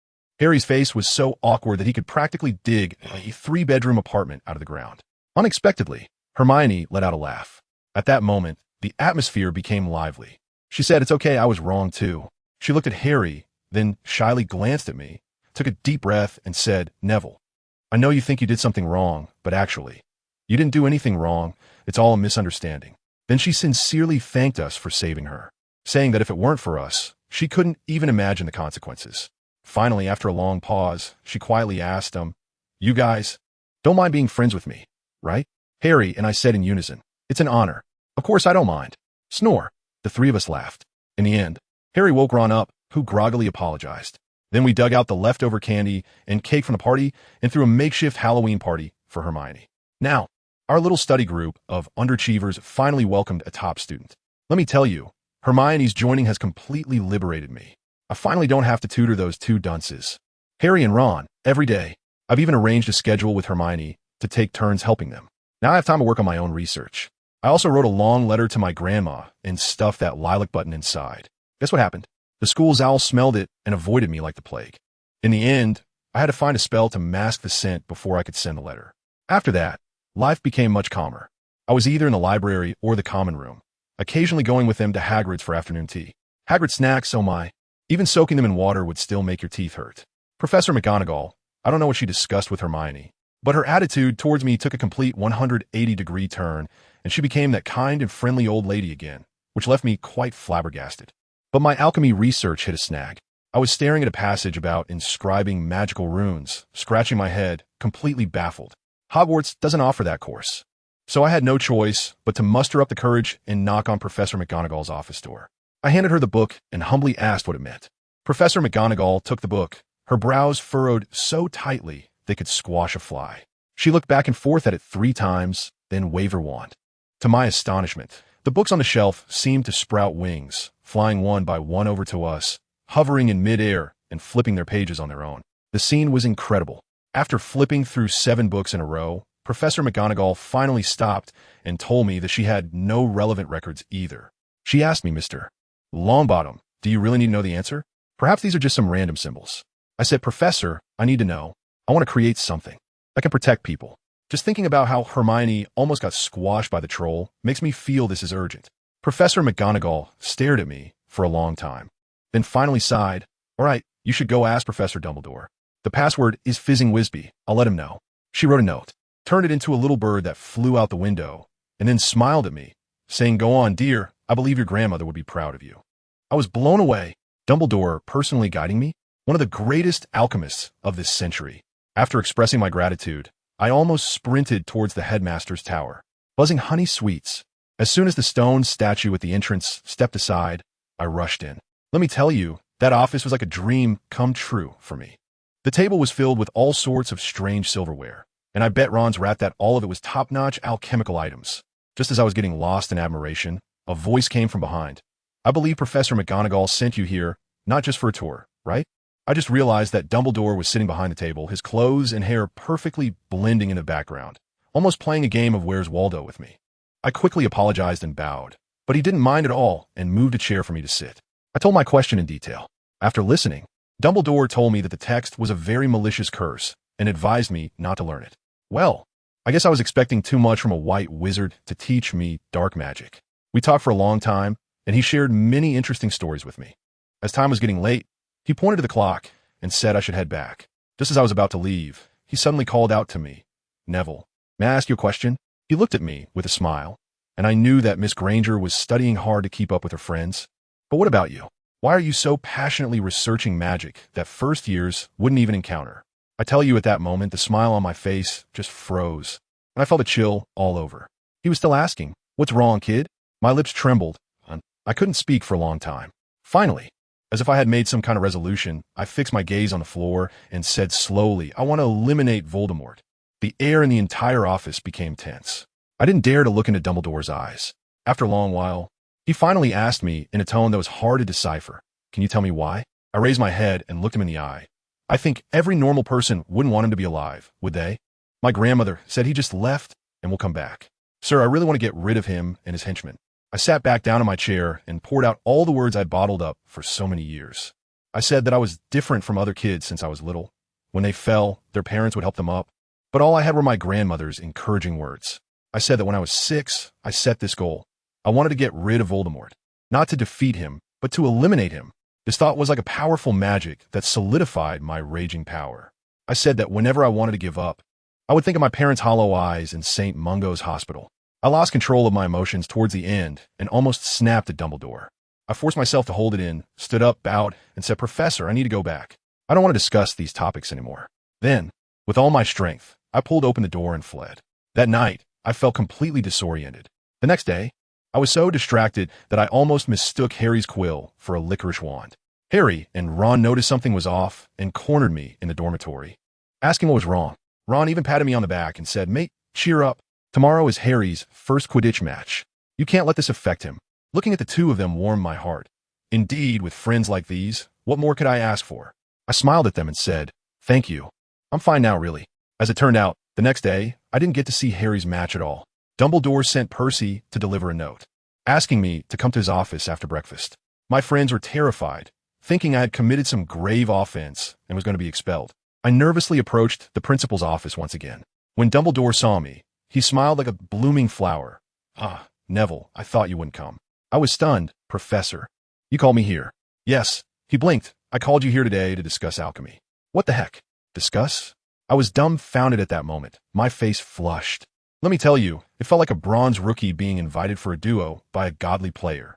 [SPEAKER 1] Harry's face was so awkward that he could practically dig a 3-bedroom apartment out of the ground. Unexpectedly, Hermione let out a laugh. At that moment, the atmosphere became lively. She said, "It's okay, I was wrong too." She looked at Harry, then shyly glanced at me, took a deep breath, and said, "Neville, I know you think you did something wrong, but actually, you didn't do anything wrong. It's all a misunderstanding." Then she sincerely thanked us for saving her, saying that if it weren't for us, she couldn't even imagine the consequences. Finally, after a long pause, she quietly asked, "You guys, don't mind being friends with me, right?" Harry and I said in unison, "It's an honor. Of course I don't mind." Snore. The three of us laughed. In the end, Harry woke Ron up, who groggily apologized. Then we dug out the leftover candy and cake from the party and threw a makeshift Halloween party for Hermione. Now, our little study group of underachievers finally welcomed a top student. Let me tell you, Hermione's joining has completely liberated me. I finally don't have to tutor those two dunces. Harry and Ron, every day. I've even arranged a schedule with Hermione to take turns helping them. Now I have time to work on my own research. I also wrote a long letter to my grandma and stuffed that lilac button inside. Guess what happened? The school's owl smelled it and avoided me like the plague. In the end, I had to find a spell to mask the scent before I could send the letter. After that, life became much calmer. I was either in the library or the common room, occasionally going with them to Hagrid's for afternoon tea. Hagrid snacks, oh my. Even soaking them in water would still make your teeth hurt. Professor McGonagall, I don't know what she discussed with Hermione, but her attitude towards me took a complete 180-degree turn, and she became that kind and friendly old lady again, which left me quite flabbergasted. But my alchemy research hit a snag. I was staring at a passage about inscribing magical runes, scratching my head, completely baffled. Hogwarts doesn't offer that course. So I had no choice but to muster up the courage and knock on Professor McGonagall's office door. I handed her the book and humbly asked what it meant. Professor McGonagall took the book, her brows furrowed so tightly they could squash a fly. She looked back and forth at it 3 times, then waved her wand. To my astonishment, the books on the shelf seemed to sprout wings, flying one by one over to us, hovering in midair and flipping their pages on their own. The scene was incredible. After flipping through 7 books in a row, Professor McGonagall finally stopped and told me that she had no relevant records either. She asked me, "Mr. Longbottom, do you really need to know the answer? Perhaps these are just some random symbols." I said, "Professor, I need to know. I want to create something that can protect people." Just thinking about how Hermione almost got squashed by the troll makes me feel this is urgent. Professor McGonagall stared at me for a long time, then finally sighed. "All right, you should go ask Professor Dumbledore. The password is Fizzing Wisby. I'll let him know." She wrote a note, turned it into a little bird that flew out the window, and then smiled at me, saying, "Go on, dear. I believe your grandmother would be proud of you." I was blown away. Dumbledore personally guiding me? One of the greatest alchemists of this century. After expressing my gratitude, I almost sprinted towards the headmaster's tower, buzzing honey sweets. As soon as the stone statue at the entrance stepped aside, I rushed in. Let me tell you, that office was like a dream come true for me. The table was filled with all sorts of strange silverware, and I bet Ron's rat that all of it was top-notch alchemical items. Just as I was getting lost in admiration, a voice came from behind. "I believe Professor McGonagall sent you here, not just for a tour, right?" I just realized that Dumbledore was sitting behind the table, his clothes and hair perfectly blending in the background, almost playing a game of Where's Waldo with me. I quickly apologized and bowed, but he didn't mind at all and moved a chair for me to sit. I told my question in detail. After listening, Dumbledore told me that the text was a very malicious curse and advised me not to learn it. Well, I guess I was expecting too much from a white wizard to teach me dark magic. We talked for a long time, and he shared many interesting stories with me. As time was getting late, he pointed to the clock and said I should head back. Just as I was about to leave, he suddenly called out to me, "Neville, may I ask you a question?" He looked at me with a smile, and I knew that Miss Granger was studying hard to keep up with her friends. "But what about you? Why are you so passionately researching magic that first years wouldn't even encounter?" I tell you, at that moment, the smile on my face just froze, and I felt a chill all over. He was still asking, "What's wrong, kid?" My lips trembled, and I couldn't speak for a long time. Finally, As if I had made some kind of resolution, I fixed my gaze on the floor and said slowly, I want to eliminate Voldemort. The air in the entire office became tense. I didn't dare to look into Dumbledore's eyes. After a long while, he finally asked me in a tone that was hard to decipher, can you tell me why? I raised my head and looked him in the eye. I think every normal person wouldn't want him to be alive, would they? My grandmother said he just left and will come back. Sir, I really want to get rid of him and his henchmen. I sat back down in my chair and poured out all the words I'd bottled up for so many years. I said that I was different from other kids since I was little. When they fell, their parents would help them up. But all I had were my grandmother's encouraging words. I said that when I was 6, I set this goal. I wanted to get rid of Voldemort. Not to defeat him, but to eliminate him. This thought was like a powerful magic that solidified my raging power. I said that whenever I wanted to give up, I would think of my parents' hollow eyes in St. Mungo's hospital. I lost control of my emotions towards the end and almost snapped at Dumbledore. I forced myself to hold it in, stood up, bowed, and said, Professor, I need to go back. I don't want to discuss these topics anymore. Then, with all my strength, I pulled open the door and fled. That night, I felt completely disoriented. The next day, I was so distracted that I almost mistook Harry's quill for a licorice wand. Harry and Ron noticed something was off and cornered me in the dormitory. Asking what was wrong, Ron even patted me on the back and said, Mate, cheer up. Tomorrow is Harry's first Quidditch match. You can't let this affect him. Looking at the two of them warmed my heart. Indeed, with friends like these, what more could I ask for? I smiled at them and said, Thank you. I'm fine now, really. As it turned out, the next day, I didn't get to see Harry's match at all. Dumbledore sent Percy to deliver a note, asking me to come to his office after breakfast. My friends were terrified, thinking I had committed some grave offense and was going to be expelled. I nervously approached the principal's office once again. When Dumbledore saw me, he smiled like a blooming flower. Ah, Neville, I thought you wouldn't come. I was stunned. Professor, you called me here. Yes, he blinked. I called you here today to discuss alchemy. What the heck? Discuss? I was dumbfounded at that moment. My face flushed. Let me tell you, it felt like a bronze rookie being invited for a duo by a godly player.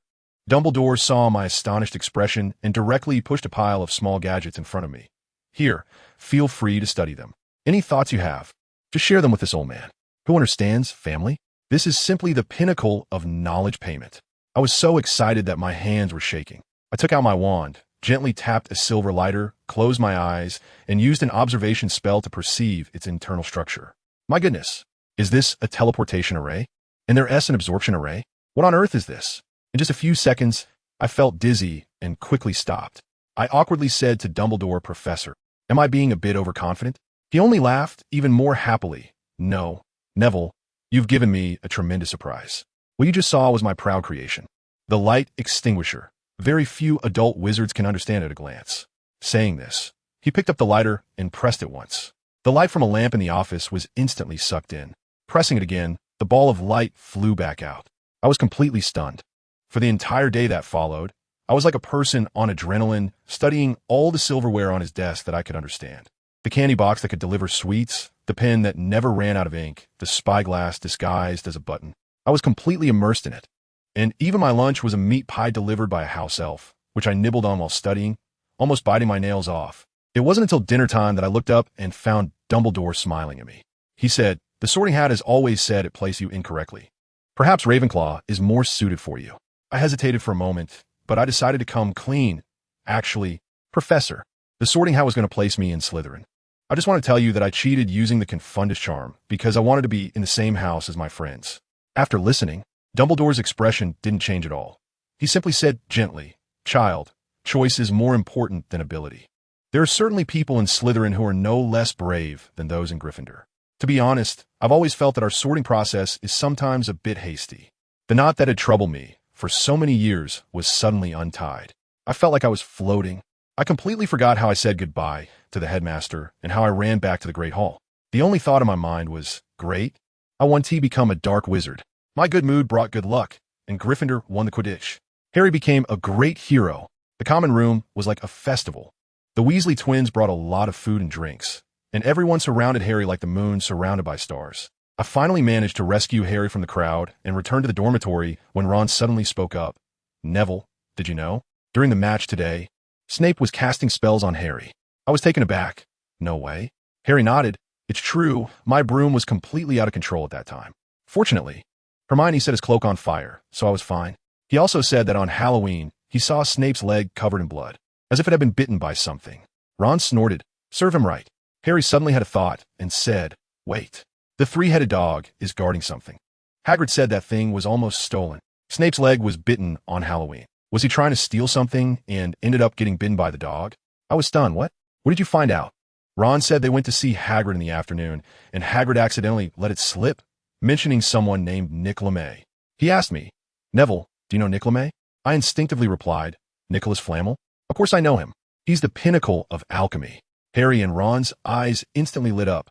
[SPEAKER 1] Dumbledore saw my astonished expression and directly pushed a pile of small gadgets in front of me. Here, feel free to study them. Any thoughts you have, just share them with this old man. Who understands family? This is simply the pinnacle of knowledge payment. I was so excited that my hands were shaking. I took out my wand, gently tapped a silver lighter, closed my eyes, and used an observation spell to perceive its internal structure. My goodness, is this a teleportation array? And their an absorption array? What on earth is this? In just a few seconds, I felt dizzy and quickly stopped. I awkwardly said to Dumbledore, Professor, am I being a bit overconfident? He only laughed even more happily. No, Neville, you've given me a tremendous surprise. What you just saw was my proud creation. The light extinguisher. Very few adult wizards can understand at a glance. Saying this, he picked up the lighter and pressed it once. The light from a lamp in the office was instantly sucked in. Pressing it again, the ball of light flew back out. I was completely stunned. For the entire day that followed, I was like a person on adrenaline, studying all the silverware on his desk that I could understand. The candy box that could deliver sweets, the pen that never ran out of ink, the spyglass disguised as a button. I was completely immersed in it. And even my lunch was a meat pie delivered by a house elf, which I nibbled on while studying, almost biting my nails off. It wasn't until dinner time that I looked up and found Dumbledore smiling at me. He said, The Sorting Hat has always said it placed you incorrectly. Perhaps Ravenclaw is more suited for you. I hesitated for a moment, but I decided to come clean. Actually, Professor, the Sorting Hat was going to place me in Slytherin. I just want to tell you that I cheated using the Confundus charm because I wanted to be in the same house as my friends. After listening, Dumbledore's expression didn't change at all. He simply said gently, Child, choice is more important than ability. There are certainly people in Slytherin who are no less brave than those in Gryffindor. To be honest, I've always felt that our sorting process is sometimes a bit hasty. The knot that had troubled me for so many years was suddenly untied. I felt like I was floating. I completely forgot how I said goodbye to the headmaster and how I ran back to the Great Hall. The only thought in my mind was, great, I want to become a dark wizard. My good mood brought good luck, and Gryffindor won the Quidditch. Harry became a great hero. The common room was like a festival. The Weasley twins brought a lot of food and drinks, and everyone surrounded Harry like the moon surrounded by stars. I finally managed to rescue Harry from the crowd and return to the dormitory when Ron suddenly spoke up. Neville, did you know? During the match today, Snape was casting spells on Harry. I was taken aback. No way. Harry nodded. It's true, my broom was completely out of control at that time. Fortunately, Hermione set his cloak on fire, so I was fine. He also said that on Halloween, he he saw Snape's leg covered in blood, as if it had been bitten by something. Ron snorted. Serve him right. Harry suddenly had a thought and said, wait. The three-headed dog is guarding something. Hagrid said that thing was almost stolen. Snape's leg was bitten on Halloween. Was he trying to steal something and ended up getting bitten by the dog? I was stunned. What did you find out? Ron said they went to see Hagrid in the afternoon, and Hagrid accidentally let it slip, mentioning someone named Nick LeMay. He asked me, Neville, do you know Nick LeMay? I instinctively replied, Nicholas Flamel? Of course I know him. He's the pinnacle of alchemy. Harry and Ron's eyes instantly lit up.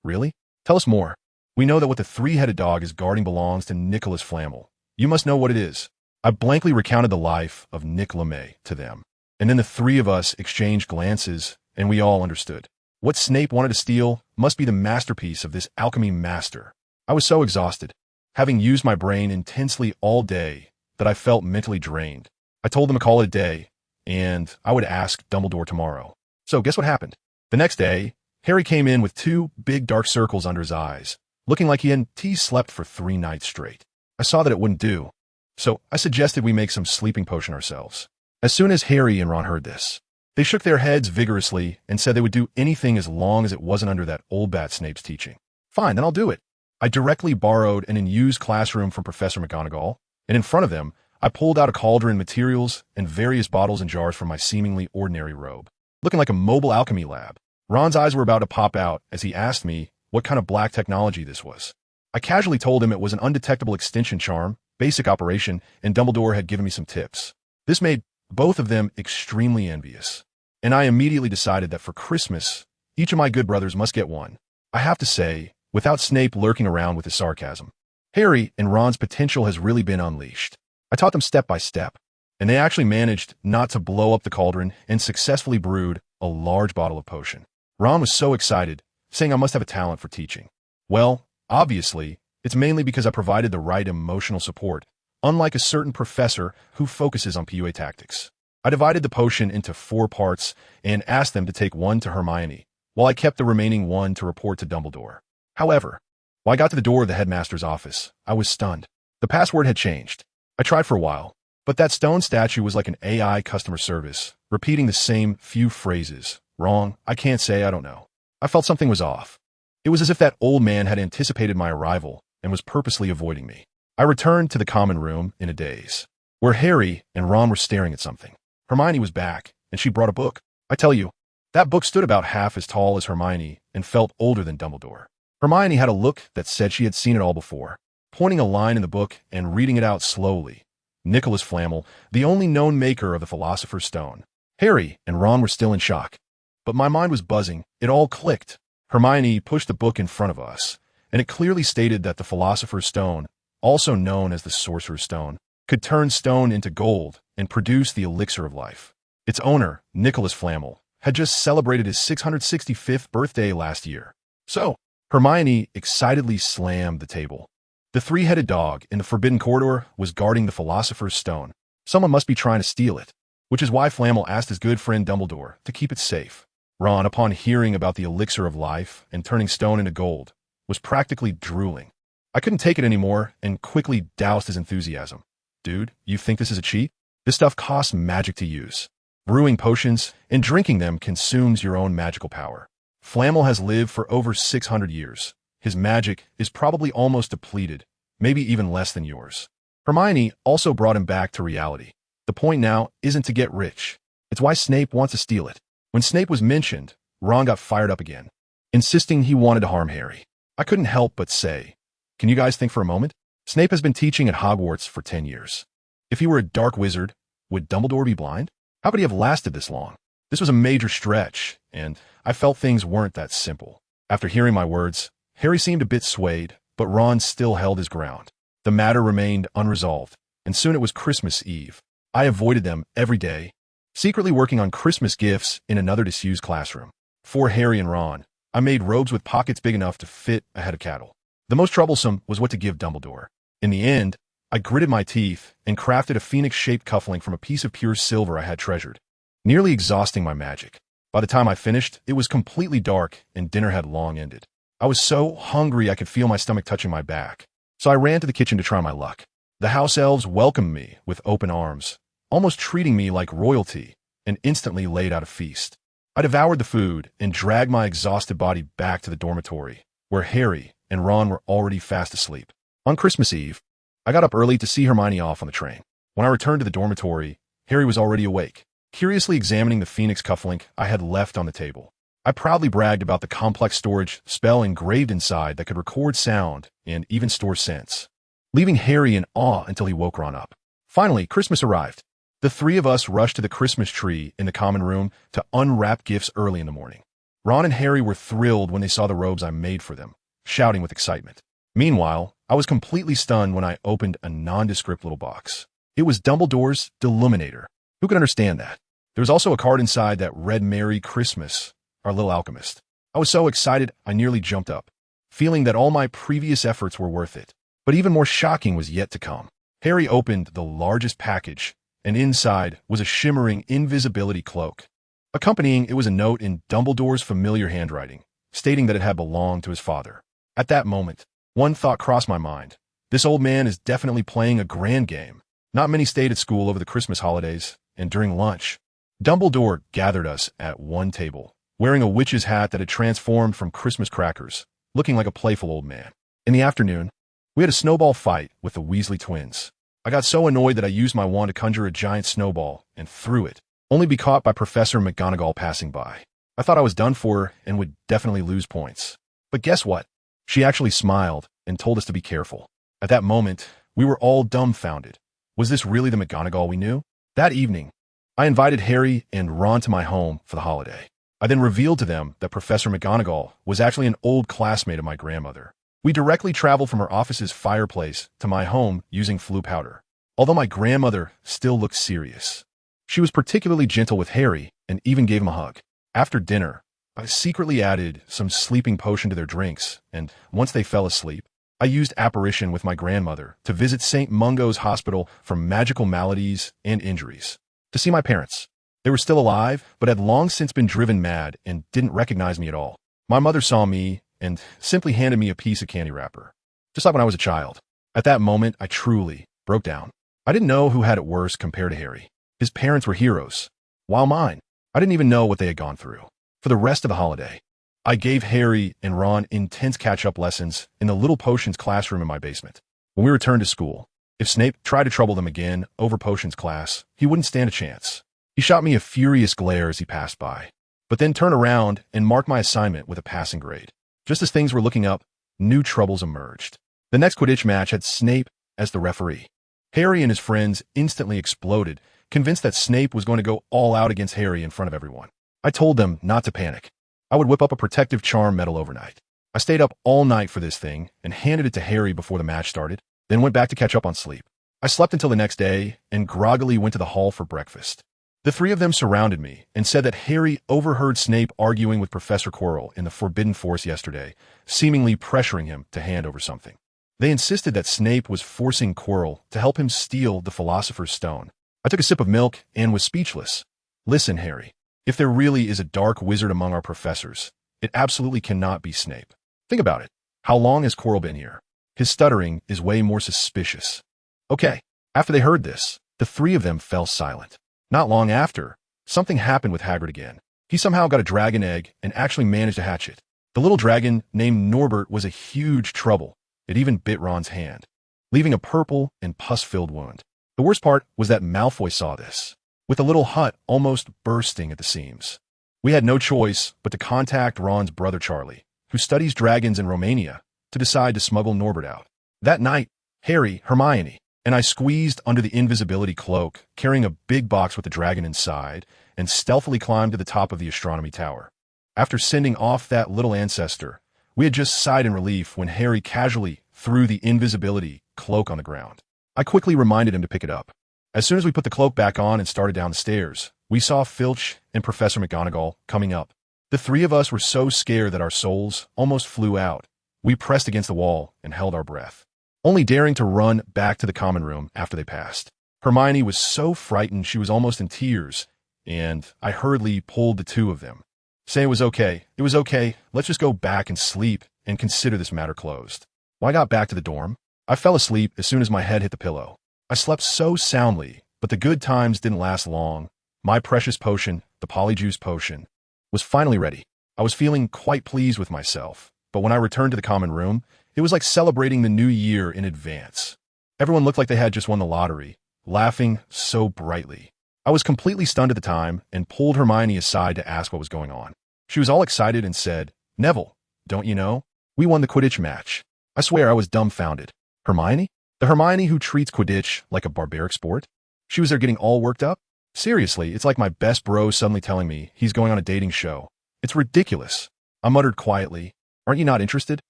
[SPEAKER 1] Really? Tell us more. We know that what the three-headed dog is guarding belongs to Nicholas Flamel. You must know what it is. I blankly recounted the life of Nick LeMay to them, and then the three of us exchanged glances, and we all understood. What Snape wanted to steal must be the masterpiece of this alchemy master. I was so exhausted, having used my brain intensely all day, that I felt mentally drained. I told them to call it a day, and I would ask Dumbledore tomorrow. So guess what happened? The next day, Harry came in with 2 big dark circles under his eyes, looking like he hadn't slept for 3 nights straight. I saw that it wouldn't do, so I suggested we make some sleeping potion ourselves. As soon as Harry and Ron heard this, they shook their heads vigorously and said they would do anything as long as it wasn't under that old bat Snape's teaching. Fine, then I'll do it. I directly borrowed an unused classroom from Professor McGonagall, and in front of them, I pulled out a cauldron, materials, and various bottles and jars from my seemingly ordinary robe, looking like a mobile alchemy lab. Ron's eyes were about to pop out as he asked me what kind of black technology this was. I casually told him it was an undetectable extinction charm, basic operation, and Dumbledore had given me some tips. This made both of them extremely envious, and I immediately decided that for Christmas, each of my good brothers must get one. I have to say, without Snape lurking around with his sarcasm, Harry and Ron's potential has really been unleashed. I taught them step by step, and they actually managed not to blow up the cauldron and successfully brewed a large bottle of potion. Ron was so excited, saying I must have a talent for teaching. Well, obviously, it's mainly because I provided the right emotional support, unlike a certain professor who focuses on PUA tactics. I divided the potion into 4 parts and asked them to take 1 to Hermione, while I kept the remaining 1 to report to Dumbledore. However, when I got to the door of the headmaster's office, I was stunned. The password had changed. I tried for a while, but that stone statue was like an AI customer service, repeating the same few phrases. Wrong, I can't say, I don't know. I felt something was off. It was as if that old man had anticipated my arrival and was purposely avoiding me. I returned to the common room in a daze, where Harry and Ron were staring at something. Hermione was back, and she brought a book. I tell you, that book stood about half as tall as Hermione and felt older than Dumbledore. Hermione had a look that said she had seen it all before, pointing a line in the book and reading it out slowly. Nicholas Flamel, the only known maker of the Philosopher's Stone. Harry and Ron were still in shock, but my mind was buzzing. It all clicked. Hermione pushed the book in front of us, and it clearly stated that the Philosopher's Stone, also known as the Sorcerer's Stone, could turn stone into gold and produce the elixir of life. Its owner, Nicholas Flamel, had just celebrated his 665th birthday last year. So, Hermione excitedly slammed the table. The 3-headed dog in the Forbidden Corridor was guarding the Philosopher's Stone. Someone must be trying to steal it, which is why Flamel asked his good friend Dumbledore to keep it safe. Ron, upon hearing about the elixir of life and turning stone into gold, was practically drooling. I couldn't take it anymore and quickly doused his enthusiasm. Dude, you think this is a cheat? This stuff costs magic to use. Brewing potions and drinking them consumes your own magical power. Flamel has lived for over 600 years. His magic is probably almost depleted, maybe even less than yours. Hermione also brought him back to reality. The point now isn't to get rich. It's why Snape wants to steal it. When Snape was mentioned, Ron got fired up again, insisting he wanted to harm Harry. I couldn't help but say, can you guys think for a moment? Snape has been teaching at Hogwarts for 10 years. If he were a dark wizard, would Dumbledore be blind? How could he have lasted this long? This was a major stretch, and I felt things weren't that simple. After hearing my words, Harry seemed a bit swayed, but Ron still held his ground. The matter remained unresolved, and soon it was Christmas Eve. I avoided them every day, secretly working on Christmas gifts in another disused classroom. For Harry and Ron, I made robes with pockets big enough to fit a head of cattle. The most troublesome was what to give Dumbledore. In the end, I gritted my teeth and crafted a phoenix-shaped cufflink from a piece of pure silver I had treasured, nearly exhausting my magic. By the time I finished, it was completely dark and dinner had long ended. I was so hungry I could feel my stomach touching my back, so I ran to the kitchen to try my luck. The house elves welcomed me with open arms, almost treating me like royalty, and instantly laid out a feast. I devoured the food and dragged my exhausted body back to the dormitory, where Harry and Ron were already fast asleep. On Christmas Eve, I got up early to see Hermione off on the train. When I returned to the dormitory, Harry was already awake, curiously examining the Phoenix cufflink I had left on the table. I proudly bragged about the complex storage spell engraved inside that could record sound and even store scents, leaving Harry in awe until he woke Ron up. Finally, Christmas arrived. The three of us rushed to the Christmas tree in the common room to unwrap gifts early in the morning. Ron and Harry were thrilled when they saw the robes I made for them, shouting with excitement. Meanwhile, I was completely stunned when I opened a nondescript little box. It was Dumbledore's Deluminator. Who could understand that? There was also a card inside that read Merry Christmas, our little alchemist. I was so excited I nearly jumped up, feeling that all my previous efforts were worth it. But even more shocking was yet to come. Harry opened the largest package, and inside was a shimmering invisibility cloak. Accompanying it was a note in Dumbledore's familiar handwriting, stating that it had belonged to his father. At that moment, one thought crossed my mind. This old man is definitely playing a grand game. Not many stayed at school over the Christmas holidays, and during lunch, Dumbledore gathered us at one table, wearing a witch's hat that had transformed from Christmas crackers, looking like a playful old man. In the afternoon, we had a snowball fight with the Weasley twins. I got so annoyed that I used my wand to conjure a giant snowball and threw it, only to be caught by Professor McGonagall passing by. I thought I was done for and would definitely lose points. But guess what? She actually smiled and told us to be careful. At that moment, we were all dumbfounded. Was this really the McGonagall we knew? That evening, I invited Harry and Ron to my home for the holiday. I then revealed to them that Professor McGonagall was actually an old classmate of my grandmother. We directly traveled from her office's fireplace to my home using Floo powder, although my grandmother still looked serious. She was particularly gentle with Harry and even gave him a hug. After dinner, I secretly added some sleeping potion to their drinks, and once they fell asleep, I used apparition with my grandmother to visit St. Mungo's Hospital for magical maladies and injuries. To see my parents. They were still alive, but had long since been driven mad and didn't recognize me at all. My mother saw me and simply handed me a piece of candy wrapper, just like when I was a child. At that moment, I truly broke down. I didn't know who had it worse compared to Harry. His parents were heroes, while mine, I didn't even know what they had gone through. For the rest of the holiday, I gave Harry and Ron intense catch-up lessons in the Little Potions classroom in my basement. When we returned to school, if Snape tried to trouble them again over Potions class, he wouldn't stand a chance. He shot me a furious glare as he passed by, but then turned around and marked my assignment with a passing grade. Just as things were looking up, new troubles emerged. The next Quidditch match had Snape as the referee. Harry and his friends instantly exploded, convinced that Snape was going to go all out against Harry in front of everyone. I told them not to panic. I would whip up a protective charm medal overnight. I stayed up all night for this thing and handed it to Harry before the match started, then went back to catch up on sleep. I slept until the next day and groggily went to the hall for breakfast. The three of them surrounded me and said that Harry overheard Snape arguing with Professor Quirrell in the Forbidden Forest yesterday, seemingly pressuring him to hand over something. They insisted that Snape was forcing Quirrell to help him steal the Philosopher's Stone. I took a sip of milk and was speechless. Listen, Harry. If there really is a dark wizard among our professors, it absolutely cannot be Snape. Think about it. How long has Quirrell been here? His stuttering is way more suspicious. Okay. After they heard this, the three of them fell silent. Not long after, something happened with Hagrid again. He somehow got a dragon egg and actually managed to hatch it. The little dragon named Norbert was a huge trouble. It even bit Ron's hand, leaving a purple and pus-filled wound. The worst part was that Malfoy saw this, with the little hut almost bursting at the seams. We had no choice but to contact Ron's brother Charlie, who studies dragons in Romania, to decide to smuggle Norbert out. That night, Harry, Hermione, and I squeezed under the invisibility cloak, carrying a big box with the dragon inside, and stealthily climbed to the top of the astronomy tower. After sending off that little ancestor, we had just sighed in relief when Harry casually threw the invisibility cloak on the ground. I quickly reminded him to pick it up. As soon as we put the cloak back on and started down the stairs, we saw Filch and Professor McGonagall coming up. The three of us were so scared that our souls almost flew out. We pressed against the wall and held our breath, only daring to run back to the common room after they passed. Hermione was so frightened she was almost in tears, and I hurriedly pulled the two of them, saying it was okay, let's just go back and sleep and consider this matter closed. When I got back to the dorm, I fell asleep as soon as my head hit the pillow. I slept so soundly But the good times didn't last long. My precious potion, the polyjuice potion, was finally ready. I was feeling quite pleased with myself, but when I returned to the common room, it was like celebrating the new year in advance. Everyone looked like they had just won the lottery, laughing so brightly. I was completely stunned at the time and pulled Hermione aside to ask what was going on. She was all excited and said, "Neville, don't you know? We won the Quidditch match." I swear I was dumbfounded. Hermione? The Hermione who treats Quidditch like a barbaric sport? She was there getting all worked up? Seriously, it's like my best bro suddenly telling me he's going on a dating show. It's ridiculous. I muttered quietly, "Aren't you not interested?"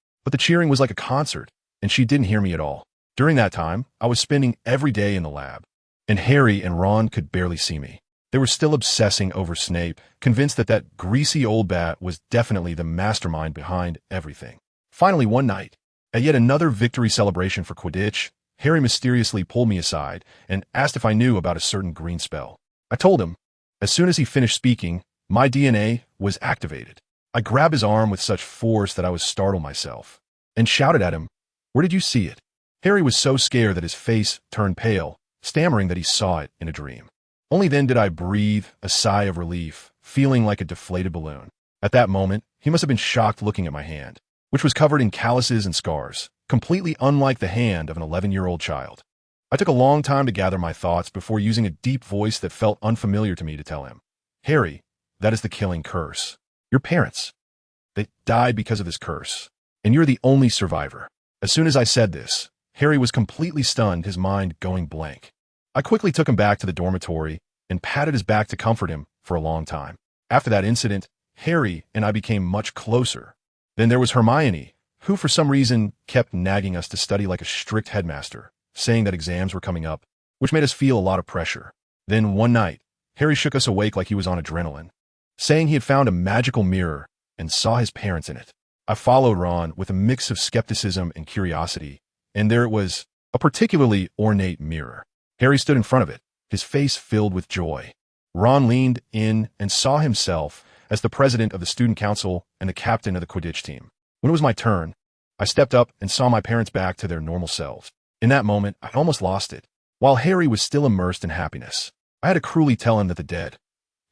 [SPEAKER 1] But the cheering was like a concert, and she didn't hear me at all. During that time, I was spending every day in the lab, and Harry and Ron could barely see me. They were still obsessing over Snape, convinced that that greasy old bat was definitely the mastermind behind everything. Finally, one night, at yet another victory celebration for Quidditch, Harry mysteriously pulled me aside and asked if I knew about a certain green spell. I told him. As soon as he finished speaking, my DNA was activated. I grabbed his arm with such force that I was startled myself, and shouted at him, "Where did you see it?" Harry was so scared that his face turned pale, stammering that he saw it in a dream. Only then did I breathe a sigh of relief, feeling like a deflated balloon. At that moment, he must have been shocked looking at my hand, which was covered in calluses and scars, completely unlike the hand of an 11-year-old child. I took a long time to gather my thoughts before using a deep voice that felt unfamiliar to me to tell him, "Harry, that is the killing curse. Your parents, they died because of this curse, and you're the only survivor." As soon as I said this, Harry was completely stunned, his mind going blank. I quickly took him back to the dormitory and patted his back to comfort him for a long time. After that incident, Harry and I became much closer. Then there was Hermione, who for some reason kept nagging us to study like a strict headmaster, saying that exams were coming up, which made us feel a lot of pressure. Then one night, Harry shook us awake like he was on adrenaline, saying he had found a magical mirror and saw his parents in it. I followed Ron with a mix of skepticism and curiosity, and there it was, a particularly ornate mirror. Harry stood in front of it, his face filled with joy. Ron leaned in and saw himself as the president of the student council and the captain of the Quidditch team. When it was my turn, I stepped up and saw my parents back to their normal selves. In that moment, I almost lost it. While Harry was still immersed in happiness, I had to cruelly tell him that the dead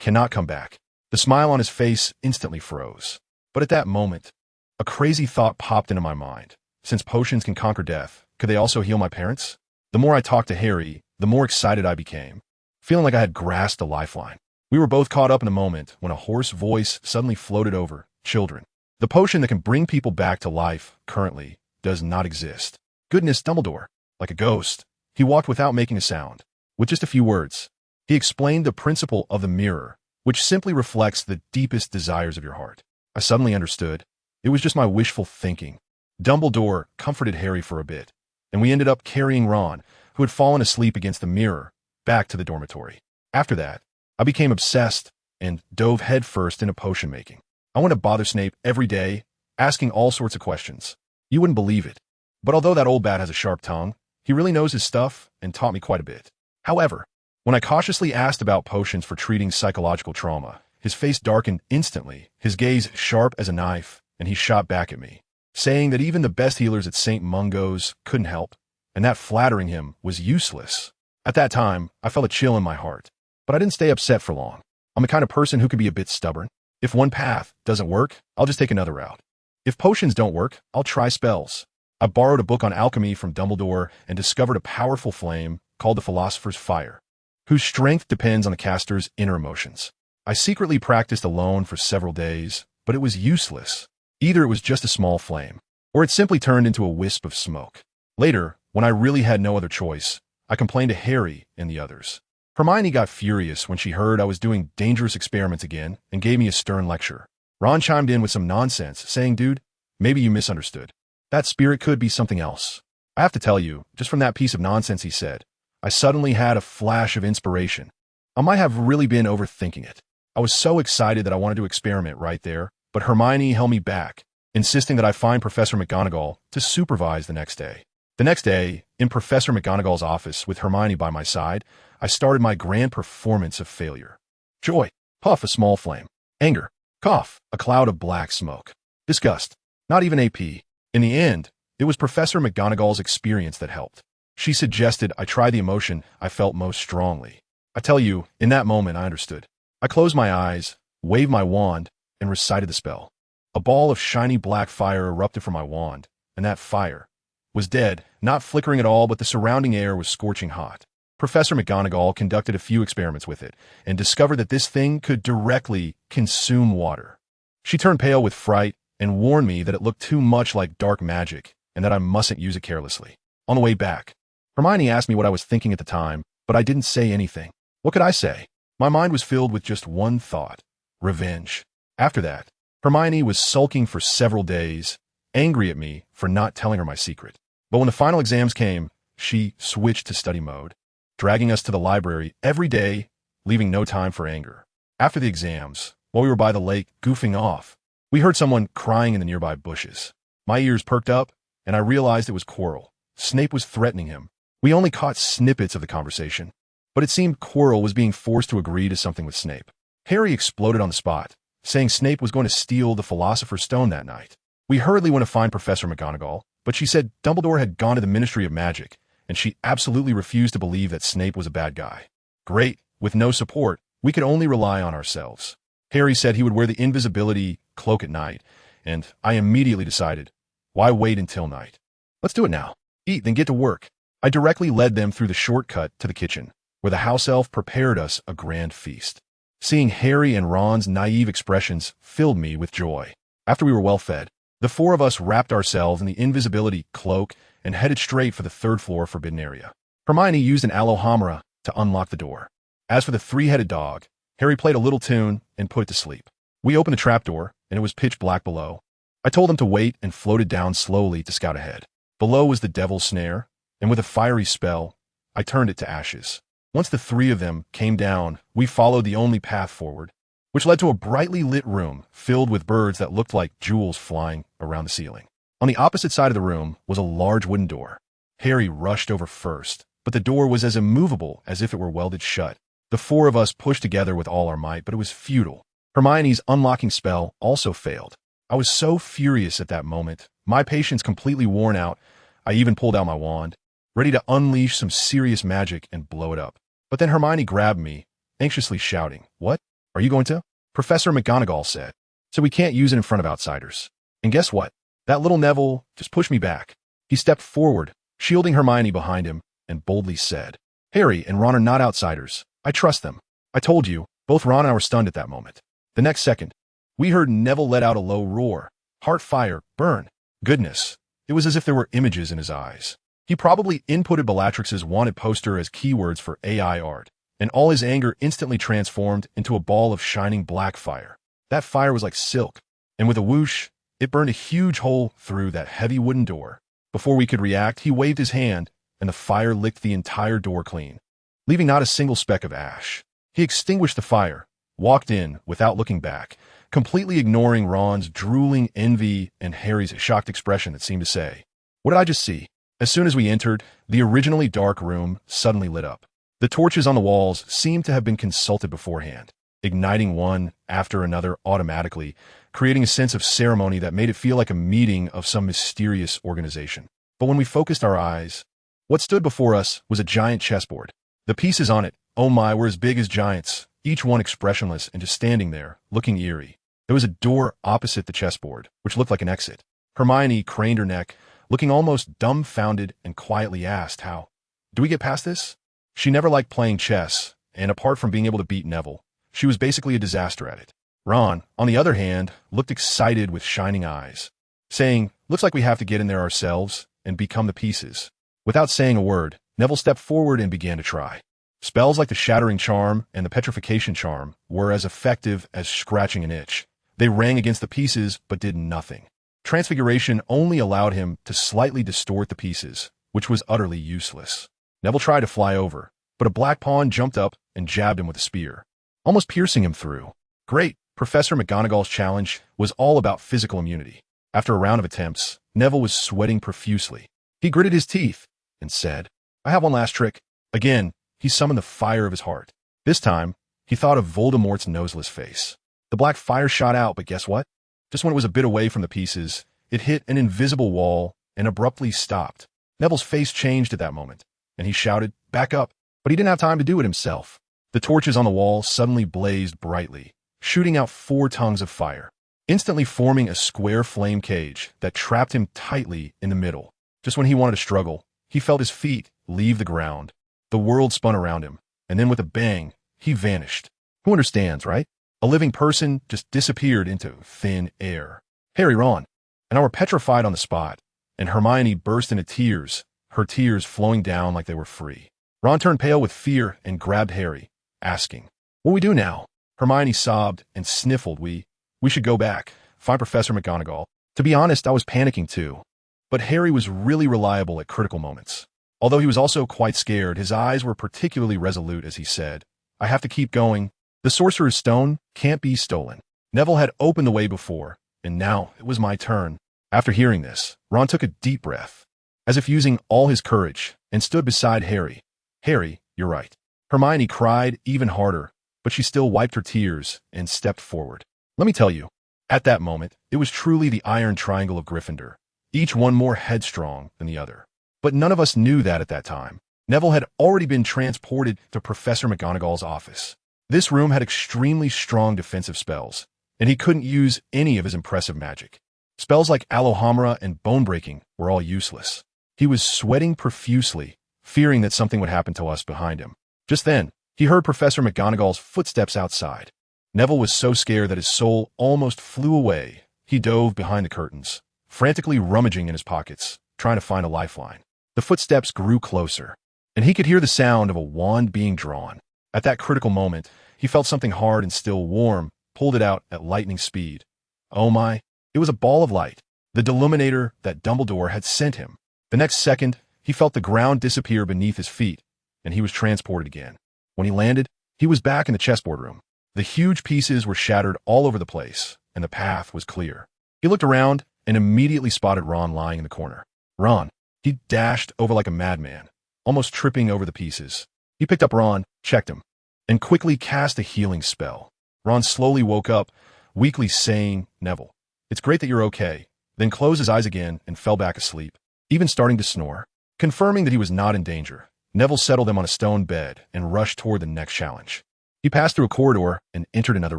[SPEAKER 1] cannot come back. The smile on his face instantly froze. But at that moment, a crazy thought popped into my mind. Since potions can conquer death, could they also heal my parents? The more I talked to Harry, the more excited I became, feeling like I had grasped a lifeline. We were both caught up in a moment when a hoarse voice suddenly floated over, "Children, the potion that can bring people back to life currently does not exist." Goodness, Dumbledore, like a ghost, he walked without making a sound. With just a few words, he explained the principle of the mirror, which simply reflects the deepest desires of your heart. I suddenly understood. It was just my wishful thinking. Dumbledore comforted Harry for a bit, and we ended up carrying Ron, who had fallen asleep against the mirror, back to the dormitory. After that, I became obsessed and dove headfirst into potion making. I went to bother Snape every day, asking all sorts of questions. You wouldn't believe it. But although that old bat has a sharp tongue, he really knows his stuff and taught me quite a bit. However, when I cautiously asked about potions for treating psychological trauma, his face darkened instantly, his gaze sharp as a knife, and he shot back at me, saying that even the best healers at St. Mungo's couldn't help, and that flattering him was useless. At that time, I felt a chill in my heart, but I didn't stay upset for long. I'm the kind of person who can be a bit stubborn. If one path doesn't work, I'll just take another route. If potions don't work, I'll try spells. I borrowed a book on alchemy from Dumbledore and discovered a powerful flame called the Philosopher's Fire, whose strength depends on the caster's inner emotions. I secretly practiced alone for several days, but it was useless. Either it was just a small flame, or it simply turned into a wisp of smoke. Later, when I really had no other choice, I complained to Harry and the others. Hermione got furious when she heard I was doing dangerous experiments again and gave me a stern lecture. Ron chimed in with some nonsense, saying, "Dude, maybe you misunderstood. That spirit could be something else." I have to tell you, just from that piece of nonsense he said, I suddenly had a flash of inspiration. I might have really been overthinking it. I was so excited that I wanted to experiment right there, but Hermione held me back, insisting that I find Professor McGonagall to supervise the next day. The next day, in Professor McGonagall's office with Hermione by my side, I started my grand performance of failure. Joy, puff, a small flame. Anger, cough, a cloud of black smoke. Disgust, not even AP. In the end, it was Professor McGonagall's experience that helped. She suggested I try the emotion I felt most strongly. I tell you, in that moment I understood. I closed my eyes, waved my wand, and recited the spell. A ball of shiny black fire erupted from my wand, and that fire was dead, not flickering at all, but the surrounding air was scorching hot. Professor McGonagall conducted a few experiments with it and discovered that this thing could directly consume water. She turned pale with fright and warned me that it looked too much like dark magic and that I mustn't use it carelessly. On the way back, Hermione asked me what I was thinking at the time, but I didn't say anything. What could I say? My mind was filled with just one thought: revenge. After that, Hermione was sulking for several days, angry at me for not telling her my secret. But when the final exams came, she switched to study mode, dragging us to the library every day, leaving no time for anger. After the exams, while we were by the lake goofing off, we heard someone crying in the nearby bushes. My ears perked up, and I realized it was Quirrell. Snape was threatening him. We only caught snippets of the conversation, but it seemed Quirrell was being forced to agree to something with Snape. Harry exploded on the spot, saying Snape was going to steal the Philosopher's Stone that night. We hurriedly went to find Professor McGonagall, but she said Dumbledore had gone to the Ministry of Magic, and she absolutely refused to believe that Snape was a bad guy. Great, with no support, we could only rely on ourselves. Harry said he would wear the invisibility cloak at night, and I immediately decided, why wait until night? Let's do it now. Eat, then get to work. I directly led them through the shortcut to the kitchen, where the house elf prepared us a grand feast. Seeing Harry and Ron's naive expressions filled me with joy. After we were well fed, the four of us wrapped ourselves in the invisibility cloak and headed straight for the third floor forbidden area. Hermione used an Alohomora to unlock the door. As for the three-headed dog, Harry played a little tune and put it to sleep. We opened the trapdoor, and it was pitch black below. I told them to wait and floated down slowly to scout ahead. Below was the devil's snare, and with a fiery spell, I turned it to ashes. Once the three of them came down, we followed the only path forward, which led to a brightly lit room filled with birds that looked like jewels flying around the ceiling. On the opposite side of the room was a large wooden door. Harry rushed over first, but the door was as immovable as if it were welded shut. The four of us pushed together with all our might, but it was futile. Hermione's unlocking spell also failed. I was so furious at that moment, my patience completely worn out. I even pulled out my wand, ready to unleash some serious magic and blow it up. But then Hermione grabbed me, anxiously shouting, "What? Are you going to?" Professor McGonagall said, "So we can't use it in front of outsiders." And guess what? That little Neville just pushed me back. He stepped forward, shielding Hermione behind him, and boldly said, "Harry and Ron are not outsiders. I trust them." I told you, both Ron and I were stunned at that moment. The next second, we heard Neville let out a low roar. Heart fire, burn. Goodness, it was as if there were images in his eyes. He probably inputted Bellatrix's wanted poster as keywords for AI art, and all his anger instantly transformed into a ball of shining black fire. That fire was like silk, and with a whoosh, it burned a huge hole through that heavy wooden door. Before we could react, he waved his hand, and the fire licked the entire door clean, leaving not a single speck of ash. He extinguished the fire, walked in without looking back, completely ignoring Ron's drooling envy and Harry's shocked expression that seemed to say, "What did I just see?" As soon as we entered, the originally dark room suddenly lit up. The torches on the walls seemed to have been consulted beforehand, igniting one after another automatically, creating a sense of ceremony that made it feel like a meeting of some mysterious organization. But when we focused our eyes, what stood before us was a giant chessboard. The pieces on it, oh my, were as big as giants, each one expressionless and just standing there, looking eerie. There was a door opposite the chessboard, which looked like an exit. Hermione craned her neck, looking almost dumbfounded, and quietly asked, "How do we get past this?" She never liked playing chess, and apart from being able to beat Neville, she was basically a disaster at it. Ron, on the other hand, looked excited with shining eyes, saying, "Looks like we have to get in there ourselves and become the pieces." Without saying a word, Neville stepped forward and began to try. Spells like the Shattering Charm and the Petrification Charm were as effective as scratching an itch. They rang against the pieces but did nothing. Transfiguration only allowed him to slightly distort the pieces, which was utterly useless. Neville tried to fly over, but a black pawn jumped up and jabbed him with a spear, almost piercing him through. Great! Professor McGonagall's challenge was all about physical immunity. After a round of attempts, Neville was sweating profusely. He gritted his teeth and said, "I have one last trick." Again, he summoned the fire of his heart. This time, he thought of Voldemort's noseless face. The black fire shot out, but guess what? Just when it was a bit away from the pieces, it hit an invisible wall and abruptly stopped. Neville's face changed at that moment. and he shouted, "Back up!" But he didn't have time to do it himself. The torches on the wall suddenly blazed brightly, shooting out 4 tongues of fire, instantly forming a square flame cage that trapped him tightly in the middle. Just when he wanted to struggle, he felt his feet leave the ground. The world spun around him, and then with a bang, he vanished. Who understands, right? A living person just disappeared into thin air. Harry, Ron, and I were petrified on the spot, and Hermione burst into tears, her tears flowing down like they were free. Ron turned pale with fear and grabbed Harry, asking, "What do we do now?" Hermione sobbed and sniffled. We should go back, find Professor McGonagall. To be honest, I was panicking too. But Harry was really reliable at critical moments. Although he was also quite scared, his eyes were particularly resolute as he said, "I have to keep going. The Sorcerer's Stone can't be stolen." Neville had opened the way before, and now it was my turn. After hearing this, Ron took a deep breath, as if using all his courage, and stood beside Harry. "Harry, you're right." Hermione cried even harder, but she still wiped her tears and stepped forward. Let me tell you, at that moment, it was truly the Iron Triangle of Gryffindor, each one more headstrong than the other. But none of us knew that at that time. Neville had already been transported to Professor McGonagall's office. This room had extremely strong defensive spells, and he couldn't use any of his impressive magic. Spells like Alohomora and Bone-Breaking were all useless. He was sweating profusely, fearing that something would happen to us behind him. Just then, he heard Professor McGonagall's footsteps outside. Neville was so scared that his soul almost flew away. He dove behind the curtains, frantically rummaging in his pockets, trying to find a lifeline. The footsteps grew closer, and he could hear the sound of a wand being drawn. At that critical moment, he felt something hard and still warm, pulled it out at lightning speed. Oh my, it was a ball of light, the Deluminator that Dumbledore had sent him. The next second, he felt the ground disappear beneath his feet, and he was transported again. When he landed, he was back in the chessboard room. The huge pieces were shattered all over the place, and the path was clear. He looked around and immediately spotted Ron lying in the corner. Ron. He dashed over like a madman, almost tripping over the pieces. He picked up Ron, checked him, and quickly cast a healing spell. Ron slowly woke up, weakly saying, "Neville, it's great that you're okay," then closed his eyes again and fell back asleep, even starting to snore. Confirming that he was not in danger, Neville settled him on a stone bed and rushed toward the next challenge. He passed through a corridor and entered another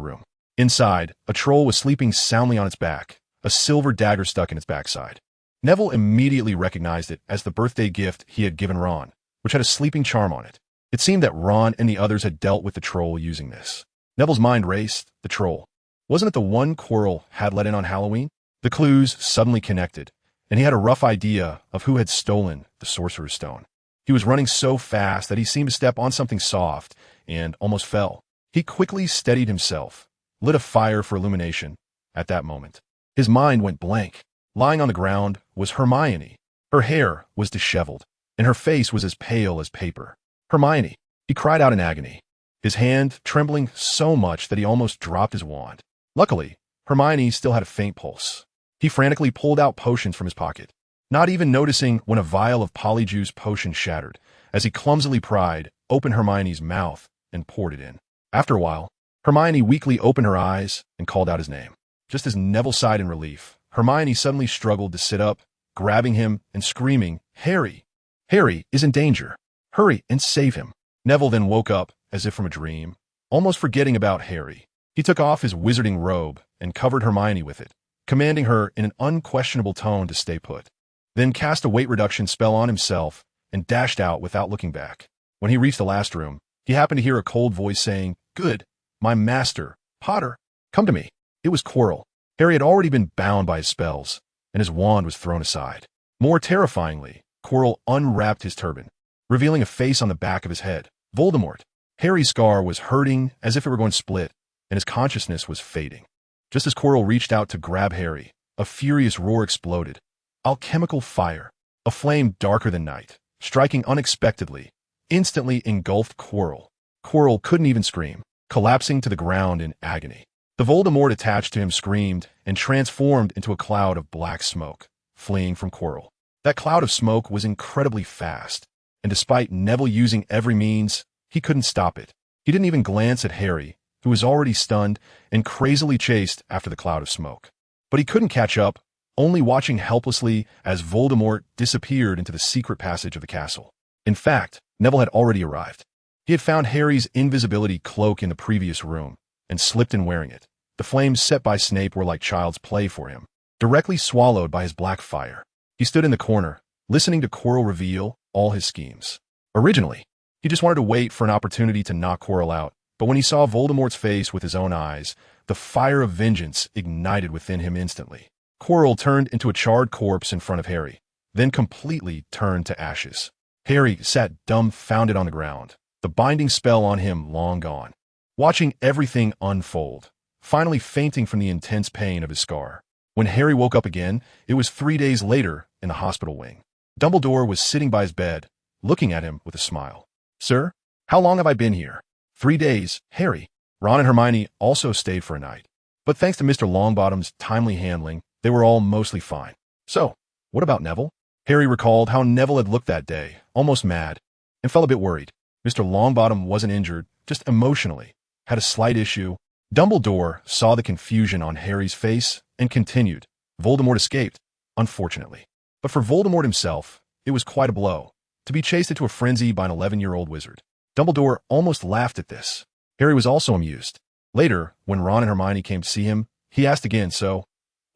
[SPEAKER 1] room. Inside, a troll was sleeping soundly on its back, a silver dagger stuck in its backside. Neville immediately recognized it as the birthday gift he had given Ron, which had a sleeping charm on it. It seemed that Ron and the others had dealt with the troll using this. Neville's mind raced. The troll. Wasn't it the one Quirrell had let in on Halloween? The clues suddenly connected, and he had a rough idea of who had stolen the Sorcerer's Stone. He was running so fast that he seemed to step on something soft and almost fell. He quickly steadied himself, lit a fire for illumination. At that moment, his mind went blank. Lying on the ground was Hermione. Her hair was disheveled, and her face was as pale as paper. "Hermione!" He cried out in agony, his hand trembling so much that he almost dropped his wand. Luckily, Hermione still had a faint pulse. He frantically pulled out potions from his pocket, not even noticing when a vial of Polyjuice potion shattered, as he clumsily pried open Hermione's mouth and poured it in. After a while, Hermione weakly opened her eyes and called out his name. Just as Neville sighed in relief, Hermione suddenly struggled to sit up, grabbing him and screaming, "Harry! Harry is in danger! Hurry and save him!" Neville then woke up, as if from a dream, almost forgetting about Harry. He took off his wizarding robe and covered Hermione with it, commanding her in an unquestionable tone to stay put. Then cast a weight reduction spell on himself and dashed out without looking back. When he reached the last room, he happened to hear a cold voice saying, "Good, my master, Potter, come to me." It was Quirrell. Harry had already been bound by his spells, and his wand was thrown aside. More terrifyingly, Quirrell unwrapped his turban, revealing a face on the back of his head. Voldemort. Harry's scar was hurting as if it were going to split, and his consciousness was fading. Just as Quirrell reached out to grab Harry, a furious roar exploded. Alchemical fire, a flame darker than night, striking unexpectedly, instantly engulfed Quirrell. Quirrell couldn't even scream, collapsing to the ground in agony. The Voldemort attached to him screamed and transformed into a cloud of black smoke, fleeing from Quirrell. That cloud of smoke was incredibly fast, and despite Neville using every means, he couldn't stop it. He didn't even glance at Harry, who was already stunned and crazily chased after the cloud of smoke. But he couldn't catch up, only watching helplessly as Voldemort disappeared into the secret passage of the castle. In fact, Neville had already arrived. He had found Harry's invisibility cloak in the previous room and slipped in wearing it. The flames set by Snape were like child's play for him, directly swallowed by his black fire. He stood in the corner, listening to Quirrell reveal all his schemes. Originally, he just wanted to wait for an opportunity to knock Quirrell out, but when he saw Voldemort's face with his own eyes, the fire of vengeance ignited within him instantly. Quirrell turned into a charred corpse in front of Harry, then completely turned to ashes. Harry sat dumbfounded on the ground, the binding spell on him long gone, watching everything unfold, finally fainting from the intense pain of his scar. When Harry woke up again, it was 3 days later in the hospital wing. Dumbledore was sitting by his bed, looking at him with a smile. "Sir, how long have I been here?" 3 days, Harry. Ron and Hermione also stayed for a night. But thanks to Mr. Longbottom's timely handling, they were all mostly fine. So, what about Neville? Harry recalled how Neville had looked that day, almost mad, and felt a bit worried. Mr. Longbottom wasn't injured, just emotionally, had a slight issue. Dumbledore saw the confusion on Harry's face and continued. Voldemort escaped, unfortunately. But for Voldemort himself, it was quite a blow, to be chased into a frenzy by an 11-year-old wizard. Dumbledore almost laughed at this. Harry was also amused. Later, when Ron and Hermione came to see him, he asked again, "So,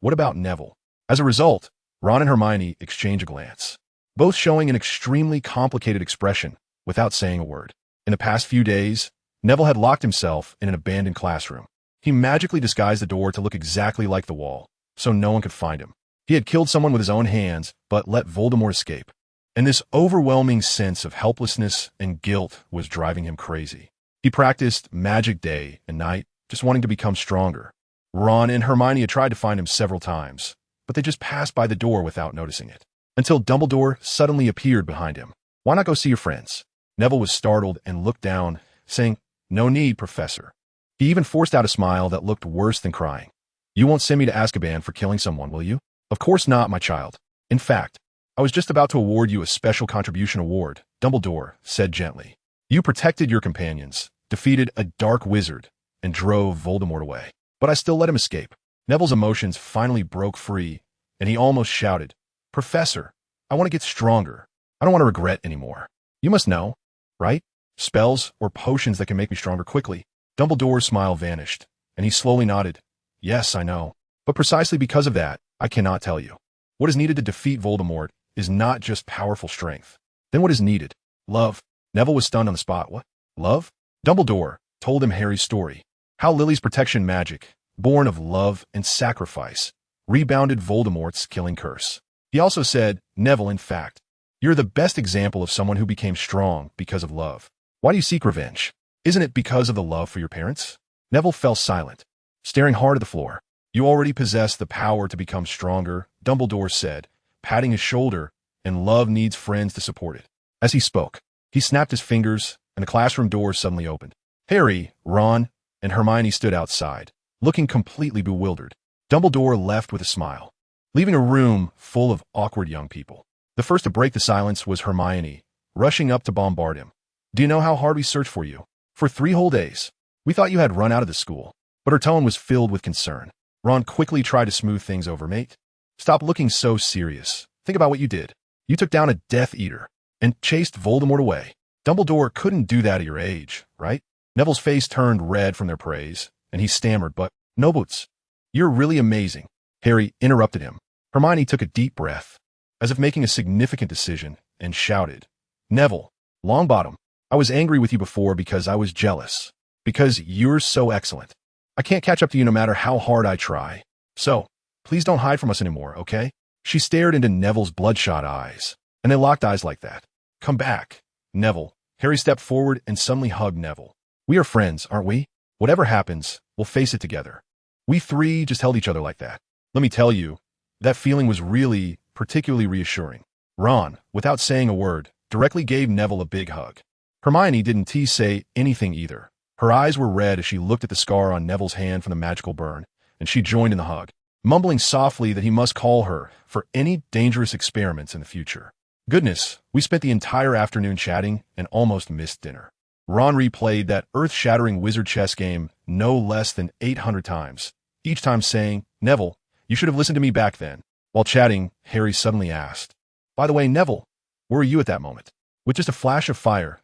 [SPEAKER 1] what about Neville?" As a result, Ron and Hermione exchanged a glance, both showing an extremely complicated expression without saying a word. In the past few days, Neville had locked himself in an abandoned classroom. He magically disguised the door to look exactly like the wall, so no one could find him. He had killed someone with his own hands, but let Voldemort escape. And this overwhelming sense of helplessness and guilt was driving him crazy. He practiced magic day and night, just wanting to become stronger. Ron and Hermione had tried to find him several times, but they just passed by the door without noticing it. Until Dumbledore suddenly appeared behind him. "Why not go see your friends?" Neville was startled and looked down, saying, "No need, Professor." He even forced out a smile that looked worse than crying. "You won't send me to Azkaban for killing someone, will you?" "Of course not, my child. In fact, I was just about to award you a special contribution award," Dumbledore said gently. "You protected your companions, defeated a dark wizard, and drove Voldemort away. But I still let him escape." Neville's emotions finally broke free, and he almost shouted, "Professor, I want to get stronger. I don't want to regret anymore. You must know, right? Spells or potions that can make me stronger quickly." Dumbledore's smile vanished, and he slowly nodded. "Yes, I know. But precisely because of that, I cannot tell you. What is needed to defeat Voldemort is not just powerful strength. Then what is needed? Love." Neville was stunned on the spot. "What? Love?" Dumbledore told him Harry's story. How Lily's protection magic, born of love and sacrifice, rebounded Voldemort's killing curse. He also said, "Neville, in fact, you're the best example of someone who became strong because of love. Why do you seek revenge? Isn't it because of the love for your parents?" Neville fell silent, staring hard at the floor. "You already possess the power to become stronger," Dumbledore said, patting his shoulder, "and love needs friends to support it." As he spoke, he snapped his fingers, and the classroom door suddenly opened. Harry, Ron, and Hermione stood outside, looking completely bewildered. Dumbledore left with a smile, leaving a room full of awkward young people. The first to break the silence was Hermione, rushing up to bombard him. "Do you know how hard we searched for you? For 3 whole days. We thought you had run out of the school." But her tone was filled with concern. Ron quickly tried to smooth things over. "Mate, stop looking so serious. Think about what you did. You took down a Death Eater and chased Voldemort away. Dumbledore couldn't do that at your age, right?" Neville's face turned red from their praise, and he stammered, "But, no boots. You're really amazing." Harry interrupted him. Hermione took a deep breath, as if making a significant decision, and shouted, "Neville, Longbottom, I was angry with you before because I was jealous. Because you're so excellent. I can't catch up to you no matter how hard I try. So, please don't hide from us anymore, okay?" She stared into Neville's bloodshot eyes, and they locked eyes like that. "Come back, Neville." Harry stepped forward and suddenly hugged Neville. "We are friends, aren't we? Whatever happens, we'll face it together." We 3 just held each other like that. Let me tell you, that feeling was really particularly reassuring. Ron, without saying a word, directly gave Neville a big hug. Hermione didn't say anything either. Her eyes were red as she looked at the scar on Neville's hand from the magical burn, and she joined in the hug, mumbling softly that he must call her for any dangerous experiments in the future. Goodness, we spent the entire afternoon chatting and almost missed dinner. Ron replayed that earth-shattering wizard chess game no less than 800 times, each time saying, "Neville, you should have listened to me back then." While chatting, Harry suddenly asked, "By the way, Neville, where were you at that moment?" With just a flash of fire,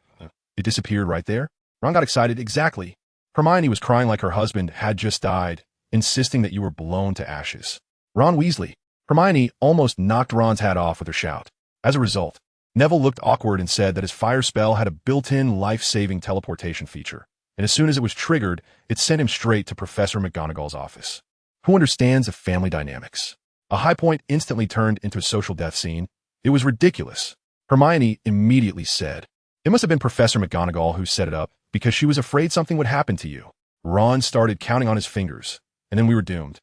[SPEAKER 1] it disappeared right there. Ron got excited. Exactly. Hermione was crying like her husband had just died, insisting that you were blown to ashes. Ron Weasley. Hermione almost knocked Ron's hat off with her shout. As a result, Neville looked awkward and said that his fire spell had a built-in life-saving teleportation feature, and as soon as it was triggered, it sent him straight to Professor McGonagall's office. Who understands the family dynamics? A high point instantly turned into a social death scene. It was ridiculous. Hermione immediately said, "It must have been Professor McGonagall who set it up, because she was afraid something would happen to you." Ron started counting on his fingers, and then we were doomed.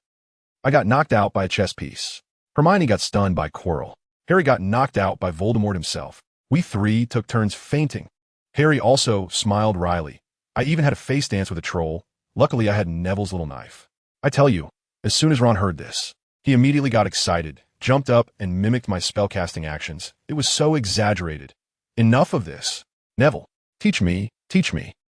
[SPEAKER 1] I got knocked out by a chess piece. Hermione got stunned by Quirrell. Harry got knocked out by Voldemort himself. We three took turns fainting. Harry also smiled wryly. I even had a face dance with a troll. Luckily, I had Neville's little knife. I tell you, as soon as Ron heard this, he immediately got excited, jumped up, and mimicked my spellcasting actions. It was so exaggerated. Enough of this. Neville, teach me.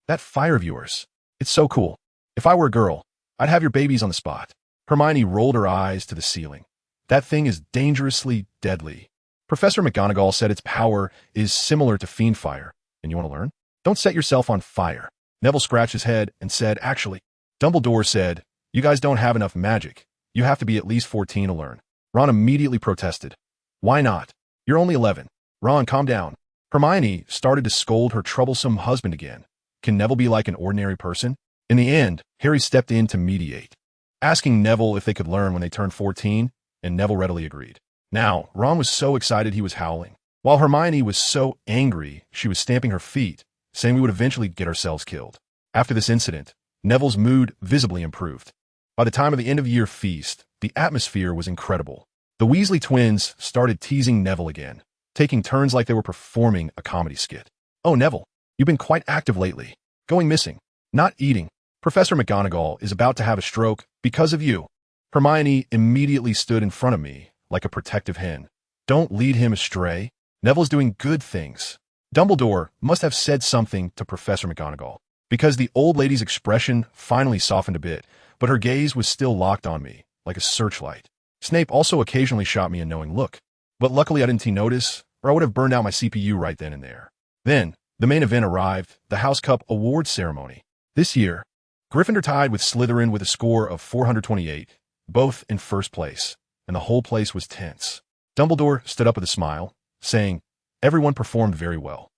[SPEAKER 1] That fire of yours. It's so cool. If I were a girl, I'd have your babies on the spot. Hermione rolled her eyes to the ceiling. That thing is dangerously deadly. Professor McGonagall said its power is similar to fiend fire. And you want to learn? Don't set yourself on fire. Neville scratched his head and said, "Actually." Dumbledore said, "You guys don't have enough magic. You have to be at least 14 to learn." Ron immediately protested. "Why not? You're only 11. Ron, calm down." Hermione started to scold her troublesome husband again. Can Neville be like an ordinary person? In the end, Harry stepped in to mediate, asking Neville if they could learn when they turned 14, and Neville readily agreed. Now, Ron was so excited he was howling, while Hermione was so angry she was stamping her feet, saying we would eventually get ourselves killed. After this incident, Neville's mood visibly improved. By the time of the end-of-year feast, the atmosphere was incredible. The Weasley twins started teasing Neville again, taking turns like they were performing a comedy skit. "Oh, Neville, you've been quite active lately. Going missing. Not eating. Professor McGonagall is about to have a stroke because of you." Hermione immediately stood in front of me like a protective hen. "Don't lead him astray. Neville's doing good things." Dumbledore must have said something to Professor McGonagall, because the old lady's expression finally softened a bit, but her gaze was still locked on me, like a searchlight. Snape also occasionally shot me a knowing look, but luckily I didn't notice, or I would have burned out my CPU right then and there. Then, the main event arrived, the House Cup Awards ceremony. This year, Gryffindor tied with Slytherin with a score of 428, both in first place, and the whole place was tense. Dumbledore stood up with a smile, saying, "Everyone performed very well.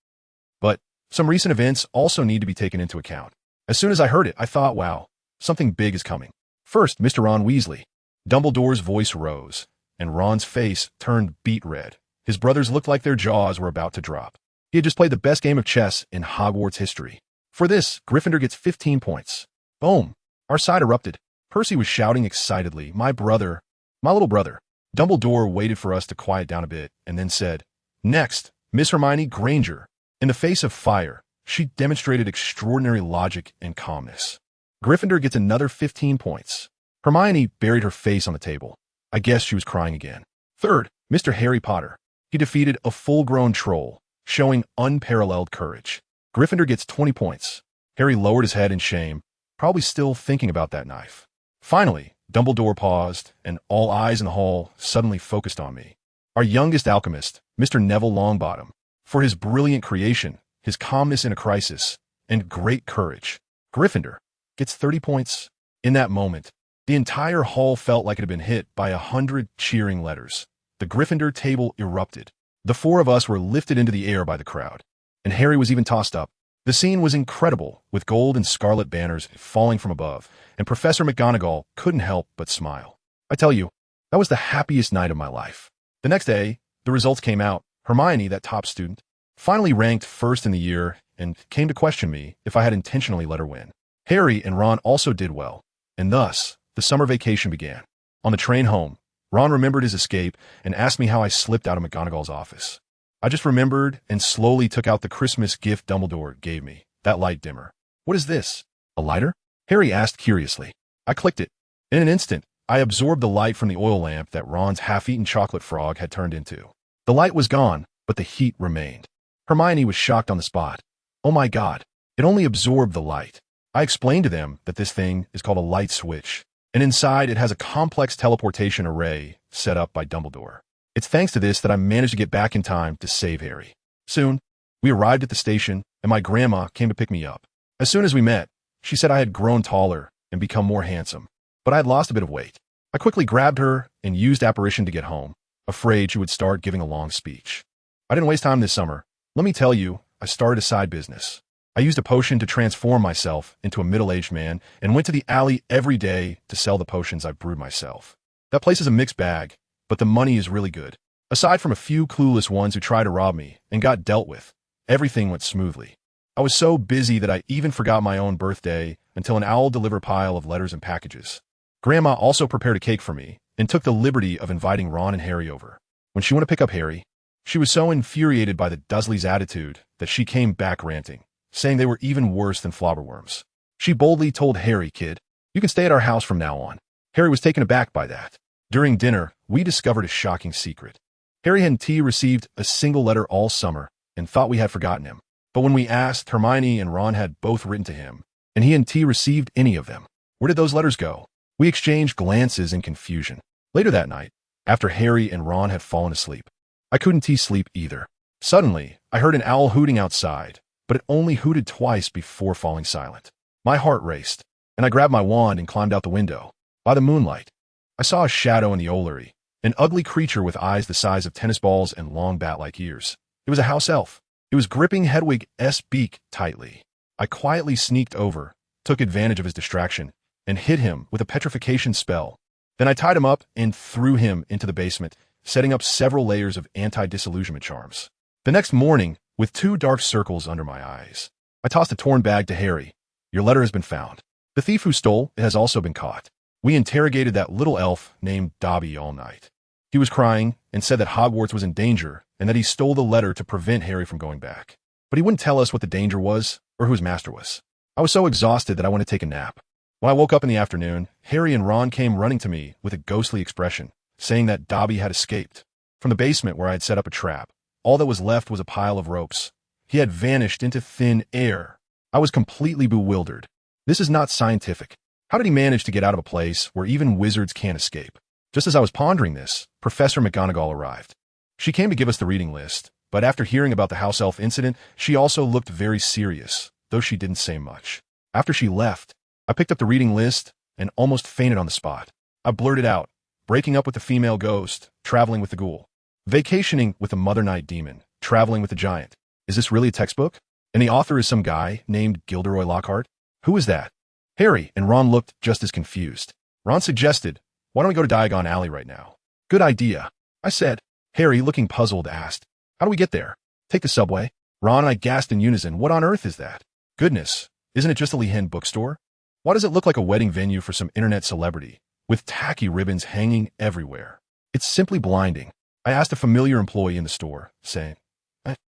[SPEAKER 1] But some recent events also need to be taken into account." As soon as I heard it, I thought, wow, something big is coming. First, Mr. Ron Weasley. Dumbledore's voice rose, and Ron's face turned beet red. His brothers looked like their jaws were about to drop. He had just played the best game of chess in Hogwarts history. For this, Gryffindor gets 15 points. Boom! Our side erupted. Percy was shouting excitedly, "My brother, my little brother." Dumbledore waited for us to quiet down a bit and then said, "Next, Miss Hermione Granger." In the face of fire, she demonstrated extraordinary logic and calmness. Gryffindor gets another 15 points. Hermione buried her face on the table. I guess she was crying again. Third, Mr. Harry Potter. He defeated a full-grown troll, showing unparalleled courage. Gryffindor gets 20 points. Harry lowered his head in shame, probably still thinking about that knife. Finally, Dumbledore paused, and all eyes in the hall suddenly focused on me. Our youngest alchemist, Mr. Neville Longbottom, for his brilliant creation, his calmness in a crisis, and great courage. Gryffindor gets 30 points. In that moment, the entire hall felt like it had been hit by 100 cheering letters. The Gryffindor table erupted. The four of us were lifted into the air by the crowd, and Harry was even tossed up. The scene was incredible, with gold and scarlet banners falling from above, and Professor McGonagall couldn't help but smile. I tell you, that was the happiest night of my life. The next day, the results came out. Hermione, that top student, finally ranked first in the year and came to question me if I had intentionally let her win. Harry and Ron also did well, and thus, the summer vacation began. On the train home, Ron remembered his escape and asked me how I slipped out of McGonagall's office. I just remembered and slowly took out the Christmas gift Dumbledore gave me, that light dimmer. "What is this? A lighter?" Harry asked curiously. I clicked it. In an instant, I absorbed the light from the oil lamp that Ron's half-eaten chocolate frog had turned into. The light was gone, but the heat remained. Hermione was shocked on the spot. "Oh my God, it only absorbed the light." I explained to them that this thing is called a light switch, and inside it has a complex teleportation array set up by Dumbledore. It's thanks to this that I managed to get back in time to save Harry. Soon, We arrived at the station, and my grandma came to pick me up. As soon as we met, she said I had grown taller and become more handsome, but I had lost a bit of weight. I quickly grabbed her and used apparition to get home, afraid she would start giving a long speech. I didn't waste time this summer. Let me tell you, I started a side business. I used a potion to transform myself into a middle-aged man and went to the alley every day to sell the potions I brewed myself. That place is a mixed bag, but the money is really good. Aside from a few clueless ones who tried to rob me and got dealt with, everything went smoothly. I was so busy that I even forgot my own birthday until an owl delivered a pile of letters and packages. Grandma also prepared a cake for me and took the liberty of inviting Ron and Harry over. When she went to pick up Harry, she was so infuriated by the Dursleys' attitude that she came back ranting, saying they were even worse than flobberworms. She boldly told Harry, "Kid, you can stay at our house from now on." Harry was taken aback by that. During dinner, we discovered a shocking secret. Harry hadn't received a single letter all summer and thought we had forgotten him. But when we asked, Hermione and Ron had both written to him, and he hadn't received any of them. Where did those letters go? We exchanged glances in confusion. Later that night, after Harry and Ron had fallen asleep, I couldn't sleep either. Suddenly, I heard an owl hooting outside, but it only hooted twice before falling silent. My heart raced, and I grabbed my wand and climbed out the window. By the moonlight, I saw a shadow in the Ollery, an ugly creature with eyes the size of tennis balls and long bat-like ears. It was a house elf. It was gripping Hedwig's beak tightly. I quietly sneaked over, took advantage of his distraction, and hit him with a petrification spell. Then I tied him up and threw him into the basement, setting up several layers of anti-disillusionment charms. The next morning, with 2 dark circles under my eyes, I tossed a torn bag to Harry. "Your letter has been found. The thief who stole it has also been caught." We interrogated that little elf named Dobby all night. He was crying and said that Hogwarts was in danger and that he stole the letter to prevent Harry from going back. But he wouldn't tell us what the danger was or who his master was. I was so exhausted that I went to take a nap. When I woke up in the afternoon, Harry and Ron came running to me with a ghostly expression, saying that Dobby had escaped. From the basement where I had set up a trap, all that was left was a pile of ropes. He had vanished into thin air. I was completely bewildered. This is not scientific. How did he manage to get out of a place where even wizards can't escape? Just as I was pondering this, Professor McGonagall arrived. She came to give us the reading list, but after hearing about the house elf incident, she also looked very serious, though she didn't say much. After she left, I picked up the reading list and almost fainted on the spot. I blurted out, breaking up with the female ghost, traveling with the ghoul, vacationing with the Mother Night demon, traveling with the giant. Is this really a textbook? And the author is some guy named Gilderoy Lockhart? Who is that? Harry and Ron looked just as confused. Ron suggested, "Why don't we go to Diagon Alley right now?" "Good idea," I said. Harry, looking puzzled, asked, "How do we get there?" "Take the subway." Ron and I gasped in unison. "What on earth is that?" "Goodness, isn't it just a Lehan bookstore? Why does it look like a wedding venue for some internet celebrity, with tacky ribbons hanging everywhere? It's simply blinding." I asked a familiar employee in the store, saying,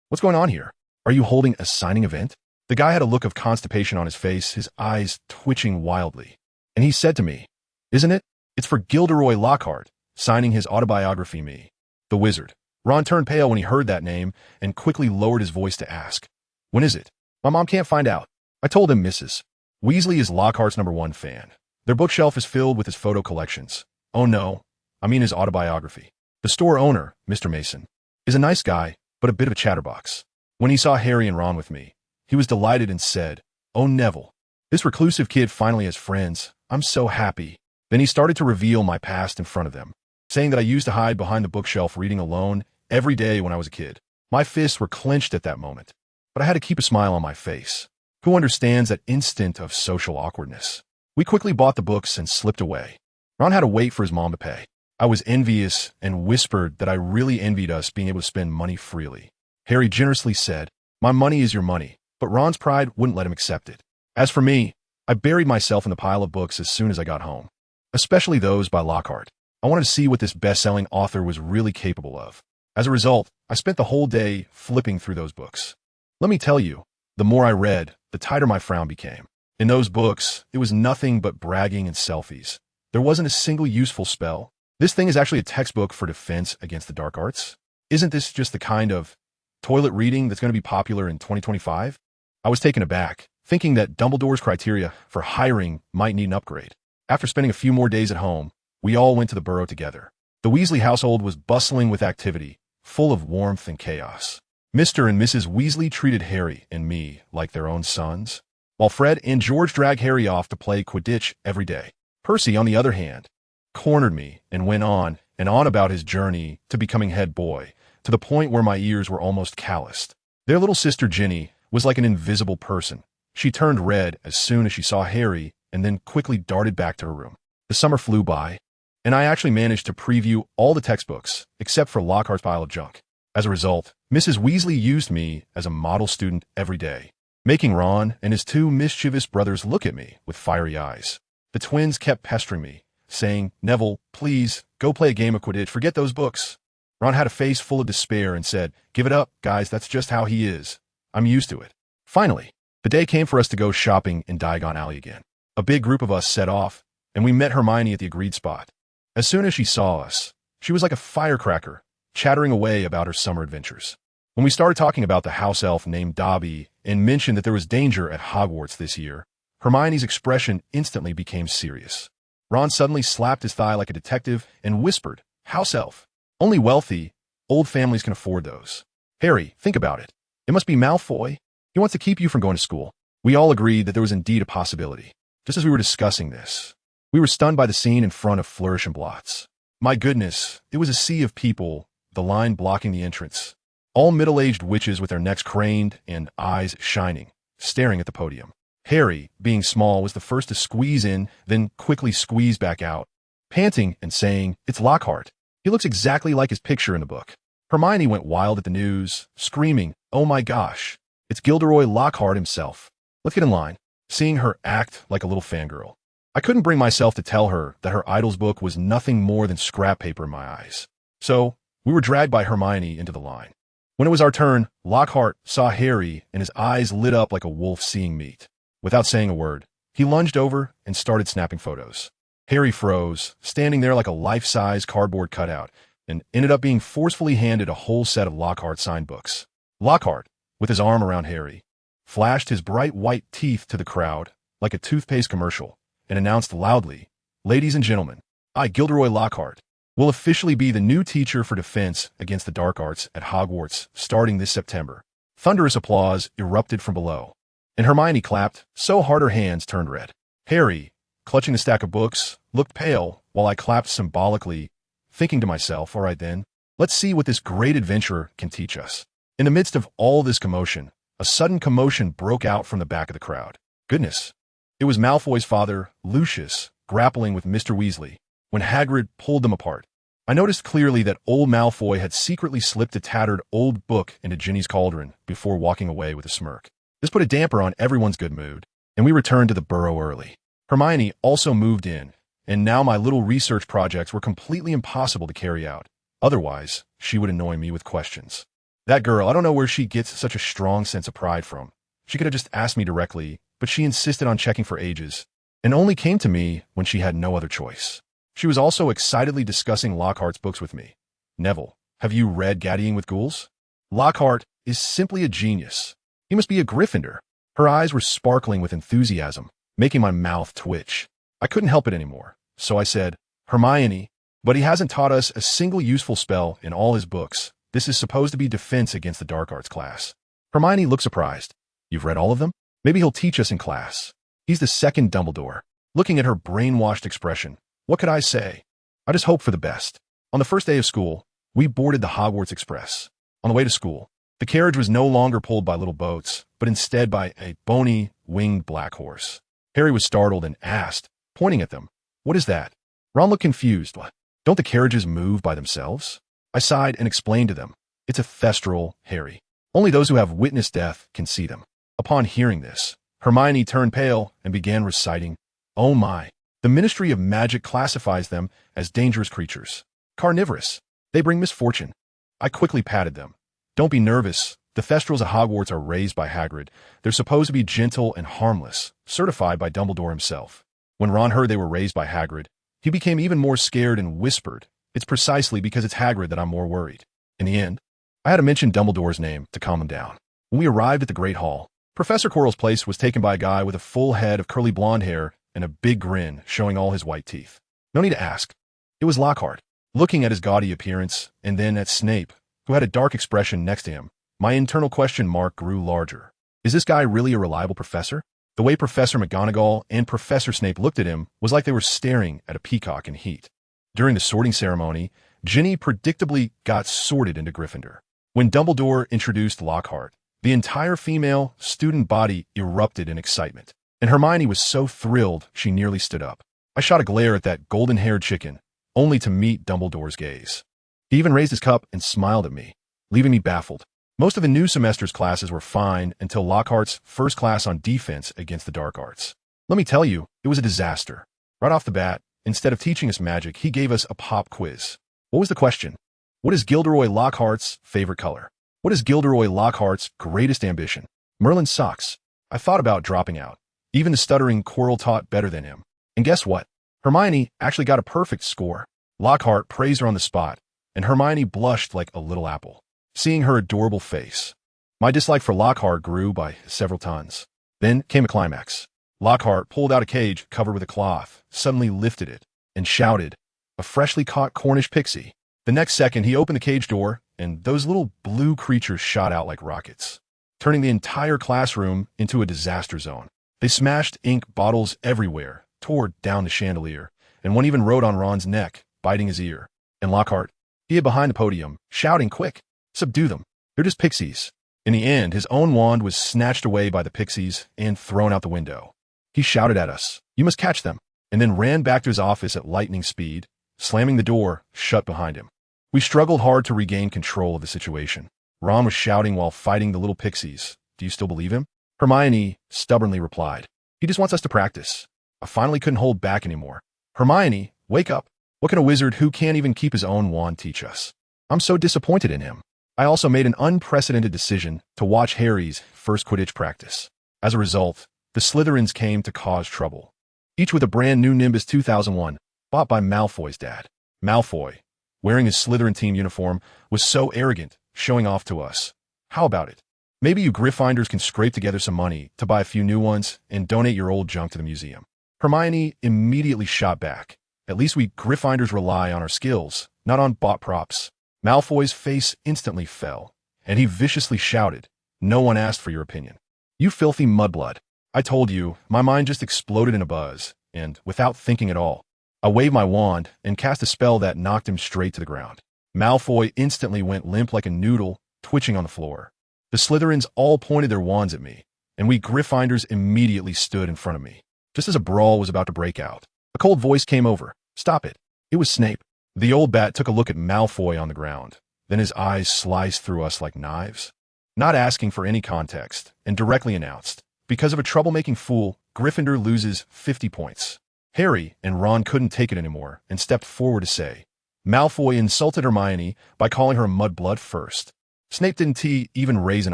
[SPEAKER 1] "What's going on here? Are you holding a signing event?" The guy had a look of constipation on his face, his eyes twitching wildly. And he said to me, "Isn't it? It's for Gilderoy Lockhart, signing his autobiography, Me, the Wizard." Ron turned pale when he heard that name and quickly lowered his voice to ask, "When is it?" "My mom can't find out." I told him Mrs. Weasley is Lockhart's #1 fan. Their bookshelf is filled with his photo collections. Oh no, I mean his autobiography. The store owner, Mr. Mason, is a nice guy, but a bit of a chatterbox. When he saw Harry and Ron with me, he was delighted and said, "Oh, Neville, this reclusive kid finally has friends. I'm so happy." Then he started to reveal my past in front of them, saying that I used to hide behind the bookshelf reading alone every day when I was a kid. My fists were clenched at that moment, but I had to keep a smile on my face. Who understands that instant of social awkwardness? We quickly bought the books and slipped away. Ron had to wait for his mom to pay. I was envious and whispered that I really envied us being able to spend money freely. Harry generously said, "My money is your money," but Ron's pride wouldn't let him accept it. As for me, I buried myself in the pile of books as soon as I got home, especially those by Lockhart. I wanted to see what this best-selling author was really capable of. As a result, I spent the whole day flipping through those books. Let me tell you, the more I read, the tighter my frown became. In those books, it was nothing but bragging and selfies. There wasn't a single useful spell. This thing is actually a textbook for defense against the dark arts. Isn't this just the kind of toilet reading that's going to be popular in 2025? I was taken aback, thinking that Dumbledore's criteria for hiring might need an upgrade. After spending a few more days at home, we all went to the Burrow together. The Weasley household was bustling with activity, full of warmth and chaos. Mr. and Mrs. Weasley treated Harry and me like their own sons, while Fred and George dragged Harry off to play Quidditch every day. Percy, on the other hand, cornered me and went on and on about his journey to becoming head boy, to the point where my ears were almost calloused. Their little sister Ginny was like an invisible person. She turned red as soon as she saw Harry and then quickly darted back to her room. The summer flew by, and I actually managed to preview all the textbooks except for Lockhart's pile of junk. As a result, Mrs. Weasley used me as a model student every day, making Ron and his two mischievous brothers look at me with fiery eyes. The twins kept pestering me, saying, "Neville, please, go play a game of Quidditch, forget those books." Ron had a face full of despair and said, "Give it up, guys, that's just how he is. I'm used to it." Finally, the day came for us to go shopping in Diagon Alley again. A big group of us set off, and we met Hermione at the agreed spot. As soon as she saw us, she was like a firecracker, chattering away about her summer adventures. When we started talking about the house elf named Dobby and mentioned that there was danger at Hogwarts this year, Hermione's expression instantly became serious. Ron suddenly slapped his thigh like a detective and whispered, "House elf. Only wealthy, old families can afford those. Harry, think about it. It must be Malfoy. He wants to keep you from going to school." We all agreed that there was indeed a possibility. Just as we were discussing this, we were stunned by the scene in front of Flourish and Blots. My goodness, it was a sea of people, the line blocking the entrance. All middle-aged witches with their necks craned and eyes shining, staring at the podium. Harry, being small, was the first to squeeze in, then quickly squeeze back out, panting and saying, "It's Lockhart. He looks exactly like his picture in the book." Hermione went wild at the news, screaming, "Oh my gosh, it's Gilderoy Lockhart himself. Let's get in line." Seeing her act like a little fangirl, I couldn't bring myself to tell her that her idol's book was nothing more than scrap paper in my eyes. So, we were dragged by Hermione into the line. When it was our turn, Lockhart saw Harry and his eyes lit up like a wolf seeing meat. Without saying a word, he lunged over and started snapping photos. Harry froze, standing there like a life-size cardboard cutout, and ended up being forcefully handed a whole set of Lockhart signed books. Lockhart, with his arm around Harry, flashed his bright white teeth to the crowd like a toothpaste commercial and announced loudly, "Ladies and gentlemen, I, Gilderoy Lockhart, will officially be the new teacher for defense against the dark arts at Hogwarts starting this September." Thunderous applause erupted from below, and Hermione clapped so hard her hands turned red. Harry, clutching the stack of books, looked pale while I clapped symbolically, thinking to myself, "All right then, let's see what this great adventurer can teach us." In the midst of all this commotion, a sudden commotion broke out from the back of the crowd. Goodness, it was Malfoy's father, Lucius, grappling with Mr. Weasley. When Hagrid pulled them apart, I noticed clearly that old Malfoy had secretly slipped a tattered old book into Ginny's cauldron before walking away with a smirk. This put a damper on everyone's good mood, and we returned to the burrow early. Hermione also moved in, and now my little research projects were completely impossible to carry out. Otherwise, she would annoy me with questions. That girl, I don't know where she gets such a strong sense of pride from. She could have just asked me directly, but she insisted on checking for ages, and only came to me when she had no other choice. She was also excitedly discussing Lockhart's books with me. "Neville, have you read Gaddying with Ghouls? Lockhart is simply a genius. He must be a Gryffindor." Her eyes were sparkling with enthusiasm, making my mouth twitch. I couldn't help it anymore, so I said, "Hermione, but he hasn't taught us a single useful spell in all his books. This is supposed to be defense against the dark arts class." Hermione looked surprised. "You've read all of them? Maybe he'll teach us in class. He's the second Dumbledore." Looking at her brainwashed expression, what could I say? I just hoped for the best. On the first day of school, we boarded the Hogwarts Express. On the way to school, the carriage was no longer pulled by little boats, but instead by a bony, winged black horse. Harry was startled and asked, pointing at them, "What is that?" Ron looked confused. "What? Don't the carriages move by themselves?" I sighed and explained to them, "It's a thestral, Harry. Only those who have witnessed death can see them." Upon hearing this, Hermione turned pale and began reciting, "Oh my, the Ministry of Magic classifies them as dangerous creatures. Carnivorous. They bring misfortune." I quickly patted them. "Don't be nervous. The Thestrals at Hogwarts are raised by Hagrid. They're supposed to be gentle and harmless, certified by Dumbledore himself." When Ron heard they were raised by Hagrid, he became even more scared and whispered, "It's precisely because it's Hagrid that I'm more worried." In the end, I had to mention Dumbledore's name to calm him down. When we arrived at the Great Hall, Professor Quirrell's place was taken by a guy with a full head of curly blonde hair and a big grin showing all his white teeth. No need to ask. It was Lockhart. Looking at his gaudy appearance and then at Snape, who had a dark expression next to him, My internal question mark grew larger. Is this guy really a reliable professor? The way Professor McGonagall and Professor Snape looked at him was like they were staring at a peacock in heat. During the sorting ceremony, Ginny predictably got sorted into Gryffindor. When Dumbledore introduced Lockhart, the entire female student body erupted in excitement, and Hermione was so thrilled she nearly stood up. I shot a glare at that golden-haired chicken, only to meet Dumbledore's gaze. He even raised his cup and smiled at me, leaving me baffled. Most of the new semester's classes were fine until Lockhart's first class on defense against the dark arts. Let me tell you, it was a disaster. Right off the bat, instead of teaching us magic, he gave us a pop quiz. What was the question? What is Gilderoy Lockhart's favorite color? What is Gilderoy Lockhart's greatest ambition? Merlin's socks. I thought about dropping out. Even the stuttering Quirrell taught better than him. And guess what? Hermione actually got a perfect score. Lockhart praised her on the spot, and Hermione blushed like a little apple, seeing her adorable face. My dislike for Lockhart grew by several tons. Then came a climax. Lockhart pulled out a cage covered with a cloth, suddenly lifted it, and shouted, "A freshly caught Cornish pixie." The next second, he opened the cage door, and those little blue creatures shot out like rockets, turning the entire classroom into a disaster zone. They smashed ink bottles everywhere, tore down the chandelier, and one even rode on Ron's neck, biting his ear. And Lockhart, he hid behind the podium, shouting, "Quick, subdue them. They're just pixies." In the end, his own wand was snatched away by the pixies and thrown out the window. He shouted at us, "You must catch them," and then ran back to his office at lightning speed, slamming the door shut behind him. We struggled hard to regain control of the situation. Ron was shouting while fighting the little pixies. "Do you still believe him?" Hermione stubbornly replied, "He just wants us to practice." I finally couldn't hold back anymore. "Hermione, wake up. What can a wizard who can't even keep his own wand teach us?" I'm so disappointed in him. I also made an unprecedented decision to watch Harry's first Quidditch practice. As a result, the Slytherins came to cause trouble, each with a brand new Nimbus 2001, bought by Malfoy's dad. Malfoy, wearing his Slytherin team uniform, was so arrogant, showing off to us. How about it? Maybe you Gryffindors can scrape together some money to buy a few new ones and donate your old junk to the museum. Hermione immediately shot back. At least we Gryffindors rely on our skills, not on bought props. Malfoy's face instantly fell, and he viciously shouted, "No one asked for your opinion. You filthy mudblood." I told you, my mind just exploded in a buzz, and, without thinking at all, I waved my wand and cast a spell that knocked him straight to the ground. Malfoy instantly went limp like a noodle, twitching on the floor. The Slytherins all pointed their wands at me, and we Gryffindors immediately stood in front of me. Just as a brawl was about to break out, a cold voice came over. "Stop it." It was Snape. The old bat took a look at Malfoy on the ground. Then his eyes sliced through us like knives. Not asking for any context, and directly announced, "Because of a troublemaking fool, Gryffindor loses 50 points. Harry and Ron couldn't take it anymore and stepped forward to say, "Malfoy insulted Hermione by calling her a mudblood first." Snape didn't even raise an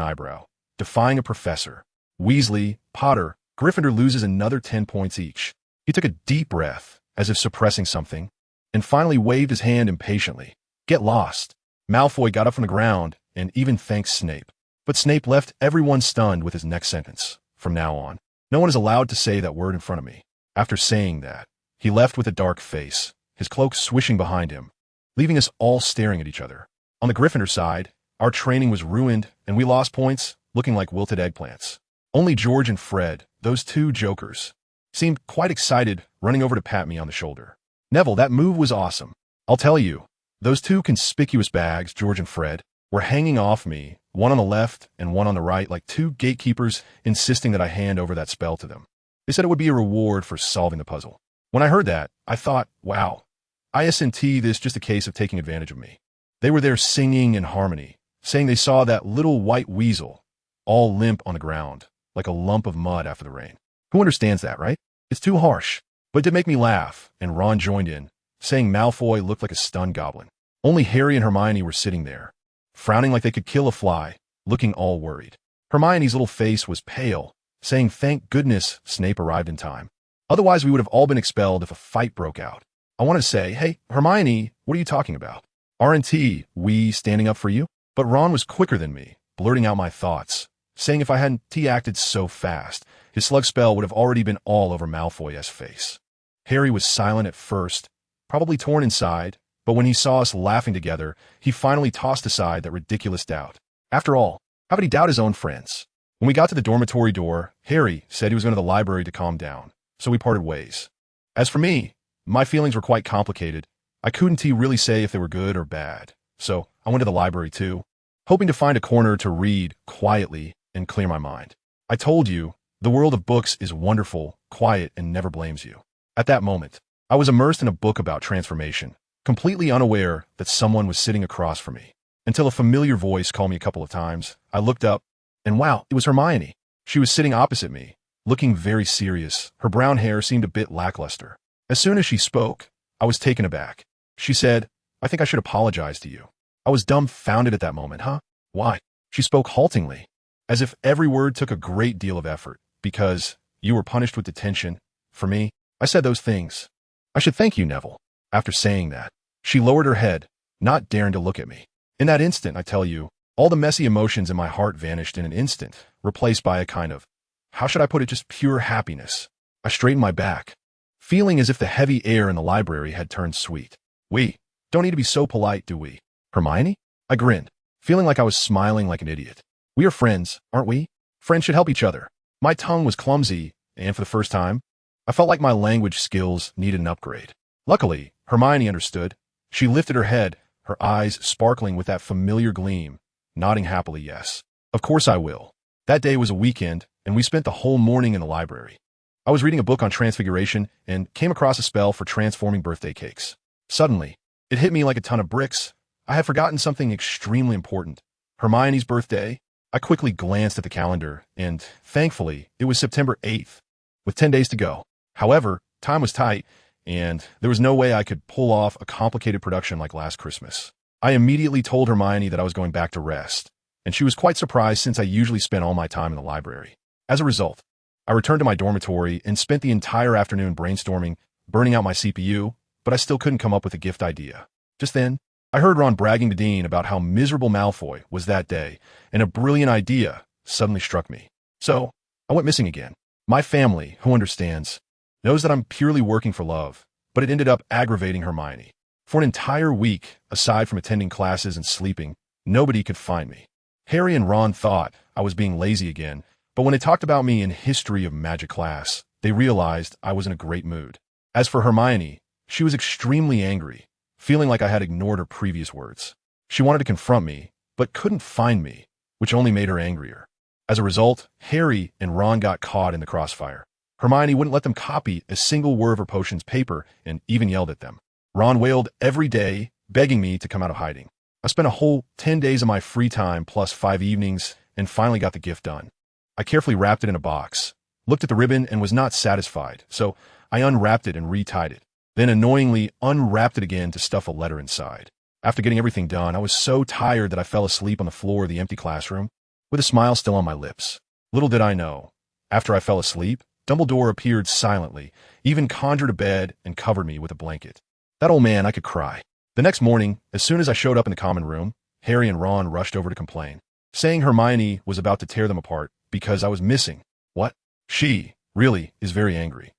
[SPEAKER 1] eyebrow, defying a professor. Weasley, Potter, Gryffindor loses another 10 points each. He took a deep breath, as if suppressing something, and finally waved his hand impatiently. "Get lost." Malfoy got up from the ground and even thanked Snape. But Snape left everyone stunned with his next sentence. "From now on, no one is allowed to say that word in front of me." After saying that, he left with a dark face, his cloak swishing behind him, leaving us all staring at each other. On the Gryffindor side, our training was ruined and we lost points, looking like wilted eggplants. Only George and Fred, those two jokers, seemed quite excited, running over to pat me on the shoulder. "Neville, that move was awesome. I'll tell you, those two conspicuous bags, George and Fred, were hanging off me, one on the left and one on the right, like two gatekeepers insisting that I hand over that spell to them. They said it would be a reward for solving the puzzle. When I heard that, I thought, wow, ISNT, this just a case of taking advantage of me. They were there singing in harmony, saying they saw that little white weasel, all limp on the ground, like a lump of mud after the rain. Who understands that, right? It's too harsh. But it did make me laugh, and Ron joined in, saying Malfoy looked like a stunned goblin. Only Harry and Hermione were sitting there, frowning like they could kill a fly, looking all worried. Hermione's little face was pale, saying thank goodness Snape arrived in time. Otherwise we would have all been expelled if a fight broke out. I wanted to say, "Hey, Hermione, what are you talking about? Aren't we standing up for you?" But Ron was quicker than me, blurting out my thoughts, saying if I hadn't acted so fast, his slug spell would have already been all over Malfoy's face. Harry was silent at first, probably torn inside, but when he saw us laughing together, he finally tossed aside that ridiculous doubt. After all, How could he doubt his own friends? When we got to the dormitory door, Harry said he was going to the library to calm down, so we parted ways. As for me, my feelings were quite complicated. I couldn't really say if they were good or bad, so I went to the library too, hoping to find a corner to read quietly and clear my mind. I told you, the world of books is wonderful, quiet, and never blames you. At that moment, I was immersed in a book about transformation, completely unaware that someone was sitting across from me. Until a familiar voice called me a couple of times, I looked up, and wow, it was Hermione. She was sitting opposite me, looking very serious. Her brown hair seemed a bit lackluster. As soon as she spoke, I was taken aback. She said, "I think I should apologize to you." I was dumbfounded at that moment. Huh? Why? She spoke haltingly, as if every word took a great deal of effort. Because you were punished with detention. For me, I said those things. I should thank you, Neville. After saying that, she lowered her head, not daring to look at me. In that instant, I tell you, all the messy emotions in my heart vanished in an instant, replaced by a kind of, how should I put it, just pure happiness. I straightened my back, feeling as if the heavy air in the library had turned sweet. We don't need to be so polite, do we? Hermione? I grinned, feeling like I was smiling like an idiot. We are friends, aren't we? Friends should help each other. My tongue was clumsy, and for the first time, I felt like my language skills needed an upgrade. Luckily, Hermione understood. She lifted her head, her eyes sparkling with that familiar gleam, nodding happily yes. Of course I will. That day was a weekend, and we spent the whole morning in the library. I was reading a book on transfiguration and came across a spell for transforming birthday cakes. Suddenly, it hit me like a ton of bricks. I had forgotten something extremely important. Hermione's birthday. I quickly glanced at the calendar, and thankfully, it was September 8th, with 10 days to go. However, time was tight, and there was no way I could pull off a complicated production like last Christmas. I immediately told Hermione that I was going back to rest, and she was quite surprised since I usually spent all my time in the library. As a result, I returned to my dormitory and spent the entire afternoon brainstorming, burning out my CPU, but I still couldn't come up with a gift idea. Just then, I heard Ron bragging to Dean about how miserable Malfoy was that day, and a brilliant idea suddenly struck me. So, I went missing again. My family, who understands, knows that I'm purely working for love, but it ended up aggravating Hermione. For an entire week, aside from attending classes and sleeping, nobody could find me. Harry and Ron thought I was being lazy again, but when they talked about me in history of magic class, they realized I was in a great mood. As for Hermione, she was extremely angry, feeling like I had ignored her previous words. She wanted to confront me, but couldn't find me, which only made her angrier. As a result, Harry and Ron got caught in the crossfire. Hermione wouldn't let them copy a single word of her potion's paper and even yelled at them. Ron wailed every day, begging me to come out of hiding. I spent a whole 10 days of my free time plus 5 evenings and finally got the gift done. I carefully wrapped it in a box, looked at the ribbon and was not satisfied, so I unwrapped it and retied it, then annoyingly unwrapped it again to stuff a letter inside. After getting everything done, I was so tired that I fell asleep on the floor of the empty classroom, with a smile still on my lips. Little did I know, after I fell asleep, Dumbledore appeared silently, even conjured a bed and covered me with a blanket. That old man, I could cry. The next morning, as soon as I showed up in the common room, Harry and Ron rushed over to complain, saying Hermione was about to tear them apart because I was missing. What? She, really, is very angry.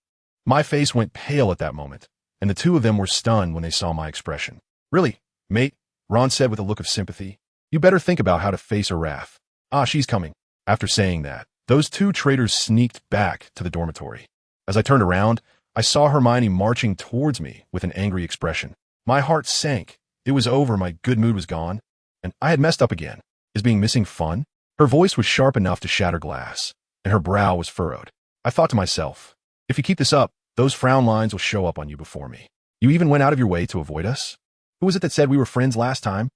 [SPEAKER 1] My face went pale at that moment, and the two of them were stunned when they saw my expression. Really, mate, Ron said with a look of sympathy. You better think about how to face her wrath. Ah, she's coming. After saying that, those two traitors sneaked back to the dormitory. As I turned around, I saw Hermione marching towards me with an angry expression. My heart sank. It was over, my good mood was gone, and I had messed up again. Is being missing fun? Her voice was sharp enough to shatter glass, and her brow was furrowed. I thought to myself, if you keep this up, those frown lines will show up on you before me. You even went out of your way to avoid us? Who was it that said we were friends last time?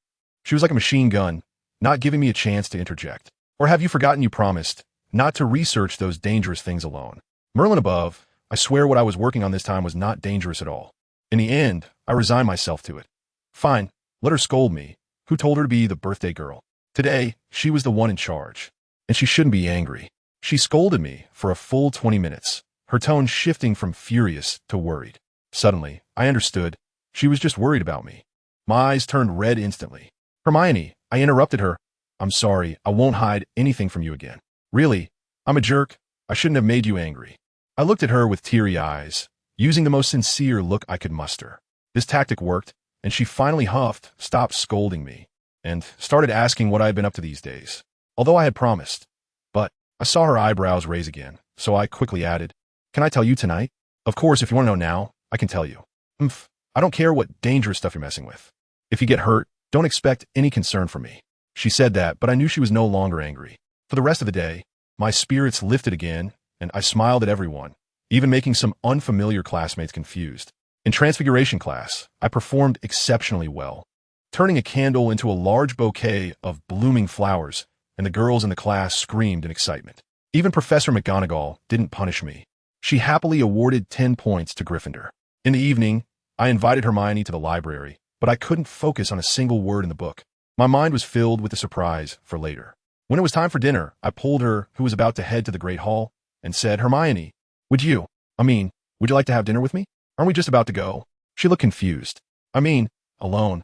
[SPEAKER 1] She was like a machine gun, not giving me a chance to interject. Or have you forgotten you promised not to research those dangerous things alone? Merlin above, I swear what I was working on this time was not dangerous at all. In the end, I resigned myself to it. Fine, let her scold me. Who told her to be the birthday girl? Today, she was the one in charge, and she shouldn't be angry. She scolded me for a full 20 minutes, her tone shifting from furious to worried. Suddenly, I understood. She was just worried about me. My eyes turned red instantly. Hermione, I interrupted her. I'm sorry, I won't hide anything from you again. Really, I'm a jerk. I shouldn't have made you angry. I looked at her with teary eyes, using the most sincere look I could muster. This tactic worked, and she finally huffed, stopped scolding me, and started asking what I had been up to these days. although I had promised. But I saw her eyebrows raise again, so I quickly added, "Can I tell you tonight?" "Of course, if you want to know now, I can tell you." I don't care what dangerous stuff you're messing with. If you get hurt, don't expect any concern from me." She said that, but I knew she was no longer angry. For the rest of the day, my spirits lifted again, and I smiled at everyone, even making some unfamiliar classmates confused. In Transfiguration class, I performed exceptionally well, turning a candle into a large bouquet of blooming flowers, and the girls in the class screamed in excitement. Even Professor McGonagall didn't punish me. She happily awarded 10 points to Gryffindor. In the evening, I invited Hermione to the library, but I couldn't focus on a single word in the book. My mind was filled with the surprise for later. When it was time for dinner, I pulled her, who was about to head to the Great Hall, and said, "Hermione, would you like to have dinner with me? Aren't we just about to go?" She looked confused. Alone.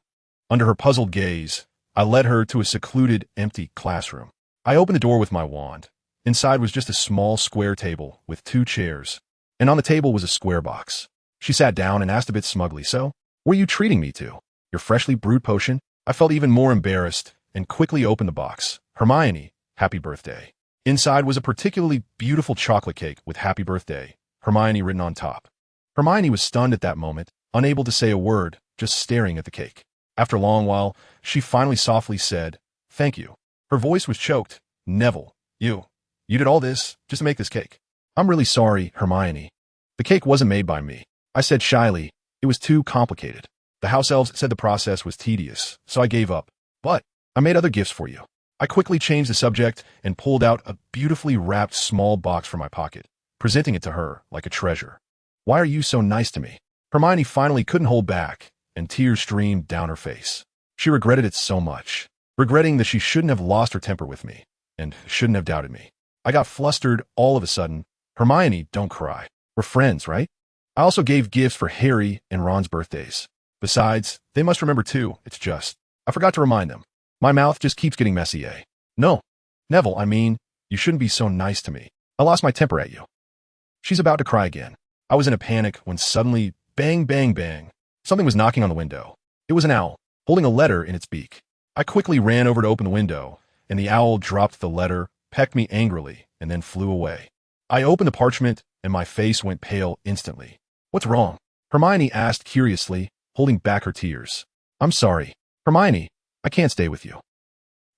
[SPEAKER 1] Under her puzzled gaze, I led her to a secluded, empty classroom. I opened the door with my wand. Inside was just a small square table with 2 chairs, and on the table was a square box. She sat down and asked a bit smugly, "So, what are you treating me to? Your freshly brewed potion?" I felt even more embarrassed and quickly opened the box. "Hermione, happy birthday." Inside was a particularly beautiful chocolate cake with "Happy Birthday, Hermione" written on top. Hermione was stunned at that moment, unable to say a word, just staring at the cake. After a long while, she finally softly said, "Thank you." Her voice was choked. "Neville, you did all this just to make this cake." "I'm really sorry, Hermione. The cake wasn't made by me," I said shyly. "It was too complicated. The house elves said the process was tedious, so I gave up. But I made other gifts for you." I quickly changed the subject and pulled out a beautifully wrapped small box from my pocket, presenting it to her like a treasure. "Why are you so nice to me?" Hermione finally couldn't hold back, and tears streamed down her face. She regretted it so much, regretting that she shouldn't have lost her temper with me, and shouldn't have doubted me. I got flustered all of a sudden. "Hermione, don't cry. We're friends, right?" I also gave gifts for Harry and Ron's birthdays. Besides, they must remember too, it's just I forgot to remind them. My mouth just keeps getting messy, eh? "No, Neville, you shouldn't be so nice to me. I lost my temper at you." She's about to cry again. I was in a panic when suddenly, bang, bang, bang, something was knocking on the window. It was an owl, holding a letter in its beak. I quickly ran over to open the window, and the owl dropped the letter, pecked me angrily, and then flew away. I opened the parchment, and my face went pale instantly. "What's wrong?" Hermione asked curiously, holding back her tears. "I'm sorry, Hermione. I can't stay with you."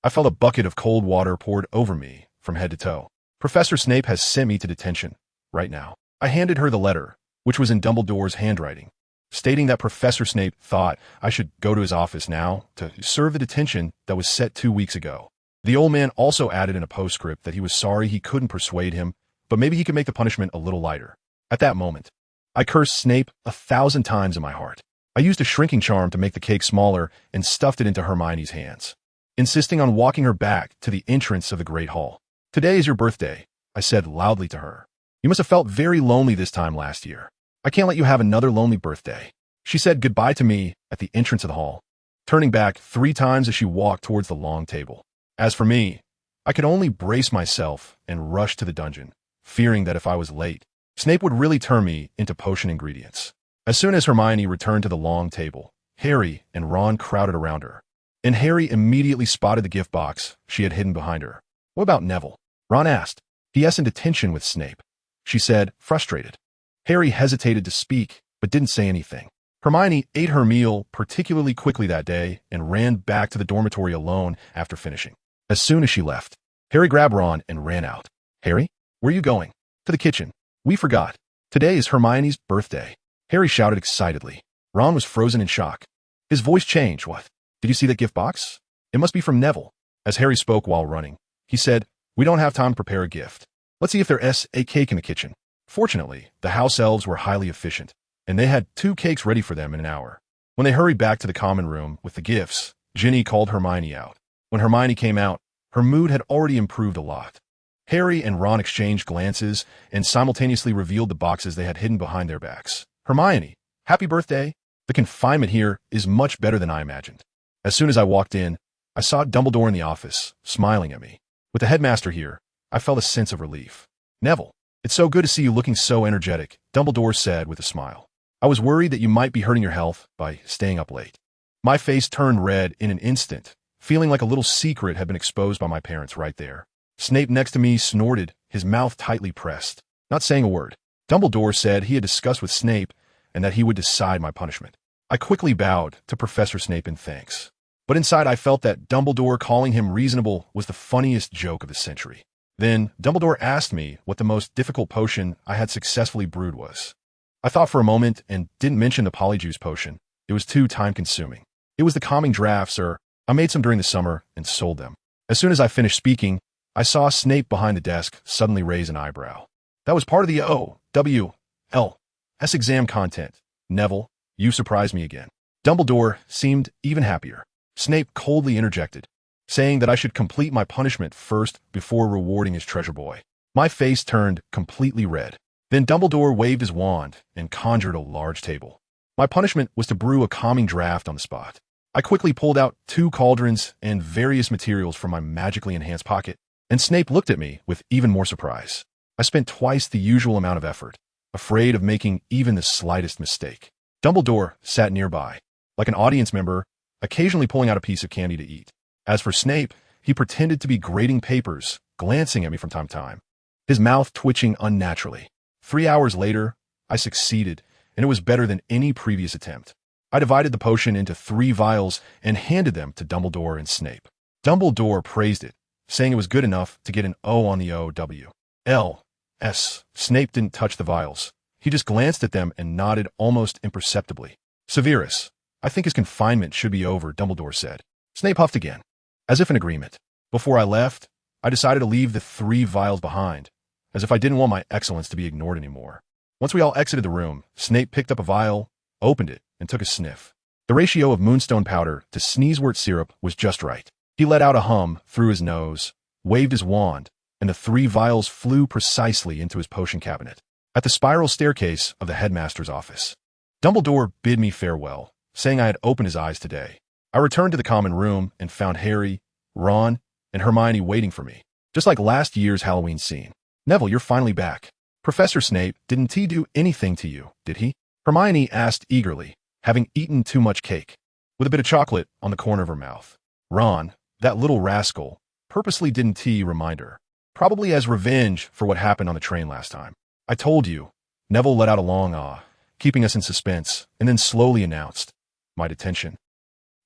[SPEAKER 1] I felt a bucket of cold water poured over me from head to toe. "Professor Snape has sent me to detention right now." I handed her the letter, which was in Dumbledore's handwriting, stating that Professor Snape thought I should go to his office now to serve the detention that was set 2 weeks ago. The old man also added in a postscript that he was sorry he couldn't persuade him, but maybe he could make the punishment a little lighter. At that moment, I cursed Snape 1,000 times in my heart. I used a shrinking charm to make the cake smaller and stuffed it into Hermione's hands, insisting on walking her back to the entrance of the Great Hall. "Today is your birthday," I said loudly to her. "You must have felt very lonely this time last year. I can't let you have another lonely birthday." She said goodbye to me at the entrance of the hall, turning back 3 times as she walked towards the long table. As for me, I could only brace myself and rush to the dungeon, fearing that if I was late, Snape would really turn me into potion ingredients. As soon as Hermione returned to the long table, Harry and Ron crowded around her, and Harry immediately spotted the gift box she had hidden behind her. "What about Neville?" Ron asked. "He is in detention with Snape," she said, frustrated. Harry hesitated to speak, but didn't say anything. Hermione ate her meal particularly quickly that day and ran back to the dormitory alone after finishing. As soon as she left, Harry grabbed Ron and ran out. "Harry, where are you going?" "To the kitchen. We forgot. Today is Hermione's birthday." Harry shouted excitedly. Ron was frozen in shock. His voice changed. "What? Did you see that gift box? It must be from Neville." As Harry spoke while running, he said, "We don't have time to prepare a gift. Let's see if there's a cake in the kitchen." Fortunately, the house elves were highly efficient, and they had 2 cakes ready for them in an hour. When they hurried back to the common room with the gifts, Ginny called Hermione out. When Hermione came out, her mood had already improved a lot. Harry and Ron exchanged glances and simultaneously revealed the boxes they had hidden behind their backs. "Hermione, happy birthday. The confinement here is much better than I imagined." As soon as I walked in, I saw Dumbledore in the office, smiling at me. With the headmaster here, I felt a sense of relief. "Neville, it's so good to see you looking so energetic," Dumbledore said with a smile. "I was worried that you might be hurting your health by staying up late." My face turned red in an instant, feeling like a little secret had been exposed by my parents right there. Snape next to me snorted, his mouth tightly pressed, not saying a word. Dumbledore said he had discussed with Snape and that he would decide my punishment. I quickly bowed to Professor Snape in thanks. But inside I felt that Dumbledore calling him reasonable was the funniest joke of the century. Then Dumbledore asked me what the most difficult potion I had successfully brewed was. I thought for a moment and didn't mention the polyjuice potion. It was too time-consuming. It was the calming draft, sir. I made some during the summer and sold them. As soon as I finished speaking, I saw Snape behind the desk suddenly raise an eyebrow. That was part of the O.W.L.S. exam content. Neville, you surprised me again. Dumbledore seemed even happier. Snape coldly interjected, saying that I should complete my punishment first before rewarding his treasure boy. My face turned completely red. Then Dumbledore waved his wand and conjured a large table. My punishment was to brew a calming draft on the spot. I quickly pulled out 2 cauldrons and various materials from my magically enhanced pocket, and Snape looked at me with even more surprise. I spent twice the usual amount of effort, afraid of making even the slightest mistake. Dumbledore sat nearby, like an audience member, occasionally pulling out a piece of candy to eat. As for Snape, he pretended to be grading papers, glancing at me from time to time, his mouth twitching unnaturally. 3 hours later, I succeeded, and it was better than any previous attempt. I divided the potion into 3 vials and handed them to Dumbledore and Snape. Dumbledore praised it, saying it was good enough to get an O on the O.W.L.S. Snape didn't touch the vials. He just glanced at them and nodded almost imperceptibly. Severus, I think his confinement should be over, Dumbledore said. Snape huffed again, as if in agreement. Before I left, I decided to leave the 3 vials behind, as if I didn't want my excellence to be ignored anymore. Once we all exited the room, Snape picked up a vial, opened it, and took a sniff. The ratio of moonstone powder to sneezewort syrup was just right. He let out a hum through his nose, waved his wand, and the 3 vials flew precisely into his potion cabinet, at the spiral staircase of the headmaster's office. Dumbledore bid me farewell, saying I had opened his eyes today. I returned to the common room and found Harry, Ron, and Hermione waiting for me, just like last year's Halloween scene. Neville, you're finally back. Professor Snape, didn't he do anything to you, did he? Hermione asked eagerly, having eaten too much cake, with a bit of chocolate on the corner of her mouth. Ron, that little rascal, purposely didn't he remind her, probably as revenge for what happened on the train last time. I told you. Neville let out a long ah, keeping us in suspense, and then slowly announced, my detention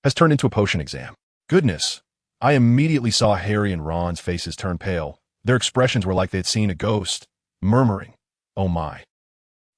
[SPEAKER 1] has turned into a potion exam. Goodness. I immediately saw Harry and Ron's faces turn pale. Their expressions were like they had seen a ghost, murmuring, oh my.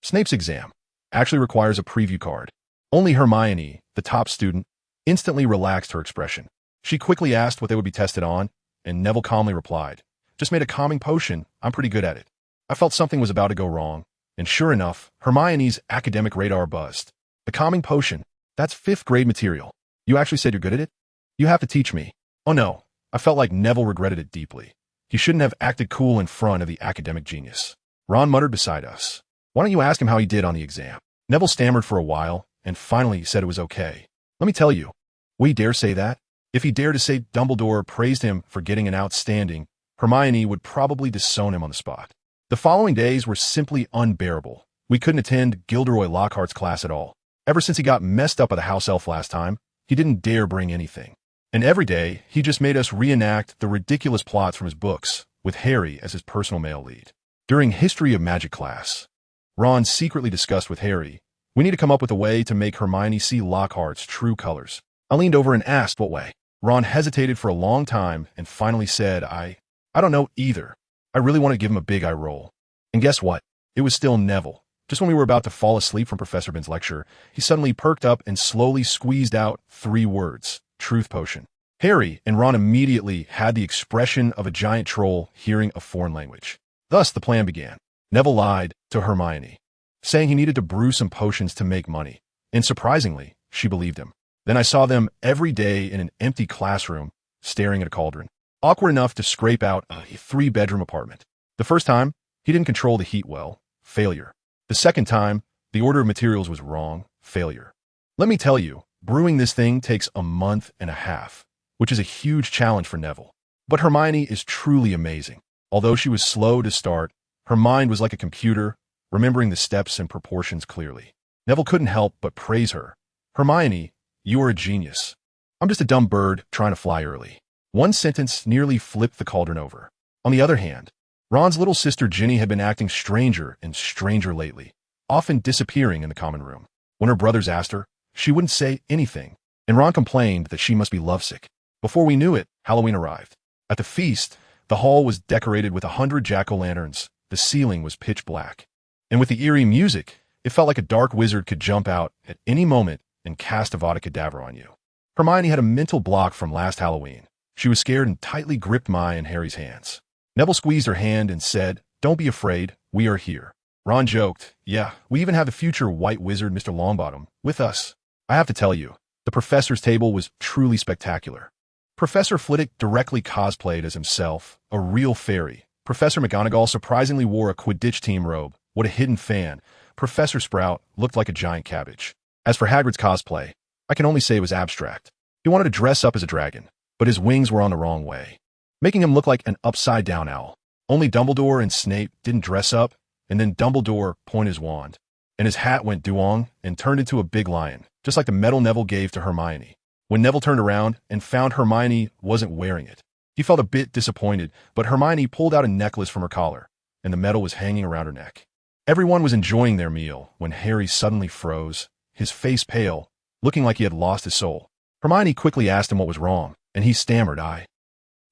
[SPEAKER 1] Snape's exam actually requires a preview card. Only Hermione, the top student, instantly relaxed her expression. She quickly asked what they would be tested on, and Neville calmly replied, just made a calming potion, I'm pretty good at it. I felt something was about to go wrong, and sure enough, Hermione's academic radar buzzed. The calming potion, that's 5th grade material. You actually said you're good at it? You have to teach me. Oh no, I felt like Neville regretted it deeply. He shouldn't have acted cool in front of the academic genius. Ron muttered beside us. Why don't you ask him how he did on the exam? Neville stammered for a while, and finally said it was okay. Let me tell you, will he dare say that? If he dared to say Dumbledore praised him for getting an outstanding, Hermione would probably disown him on the spot. The following days were simply unbearable. We couldn't attend Gilderoy Lockhart's class at all. Ever since he got messed up by the house elf last time, he didn't dare bring anything. And every day, he just made us reenact the ridiculous plots from his books, with Harry as his personal male lead. During History of Magic class, Ron secretly discussed with Harry, we need to come up with a way to make Hermione see Lockhart's true colors. I leaned over and asked what way. Ron hesitated for a long time and finally said, I don't know either. I really want to give him a big eye roll. And guess what? It was still Neville. Just when we were about to fall asleep from Professor Bin's lecture, he suddenly perked up and slowly squeezed out 3 words, truth potion. Harry and Ron immediately had the expression of a giant troll hearing a foreign language. Thus the plan began. Neville lied to Hermione, saying he needed to brew some potions to make money, and surprisingly, she believed him. Then I saw them every day in an empty classroom, staring at a cauldron, awkward enough to scrape out a 3-bedroom apartment. The first time, he didn't control the heat well, failure. The second time, the order of materials was wrong, failure. Let me tell you, brewing this thing takes a month and a half, which is a huge challenge for Neville. But Hermione is truly amazing. Although she was slow to start, her mind was like a computer, remembering the steps and proportions clearly. Neville couldn't help but praise her. Hermione, you are a genius. I'm just a dumb bird trying to fly early. One sentence nearly flipped the cauldron over. On the other hand, Ron's little sister Ginny had been acting stranger and stranger lately, often disappearing in the common room. When her brothers asked her, she wouldn't say anything, and Ron complained that she must be lovesick. Before we knew it, Halloween arrived. At the feast, the hall was decorated with 100 jack-o'-lanterns. The ceiling was pitch black. And with the eerie music, it felt like a dark wizard could jump out at any moment and cast Avada Kedavra on you. Hermione had a mental block from last Halloween. She was scared and tightly gripped my and Harry's hands. Neville squeezed her hand and said, "Don't be afraid, we are here." Ron joked, "Yeah, we even have the future white wizard Mr. Longbottom with us." I have to tell you, the professor's table was truly spectacular. Professor Flitwick directly cosplayed as himself, a real fairy. Professor McGonagall surprisingly wore a Quidditch team robe. What a hidden fan. Professor Sprout looked like a giant cabbage. As for Hagrid's cosplay, I can only say it was abstract. He wanted to dress up as a dragon, but his wings were on the wrong way, making him look like an upside-down owl. Only Dumbledore and Snape didn't dress up, and then Dumbledore pointed his wand, and his hat went duong and turned into a big lion, just like the medal Neville gave to Hermione. When Neville turned around and found Hermione wasn't wearing it, he felt a bit disappointed, but Hermione pulled out a necklace from her collar, and the medal was hanging around her neck. Everyone was enjoying their meal when Harry suddenly froze, his face pale, looking like he had lost his soul. Hermione quickly asked him what was wrong, and he stammered, I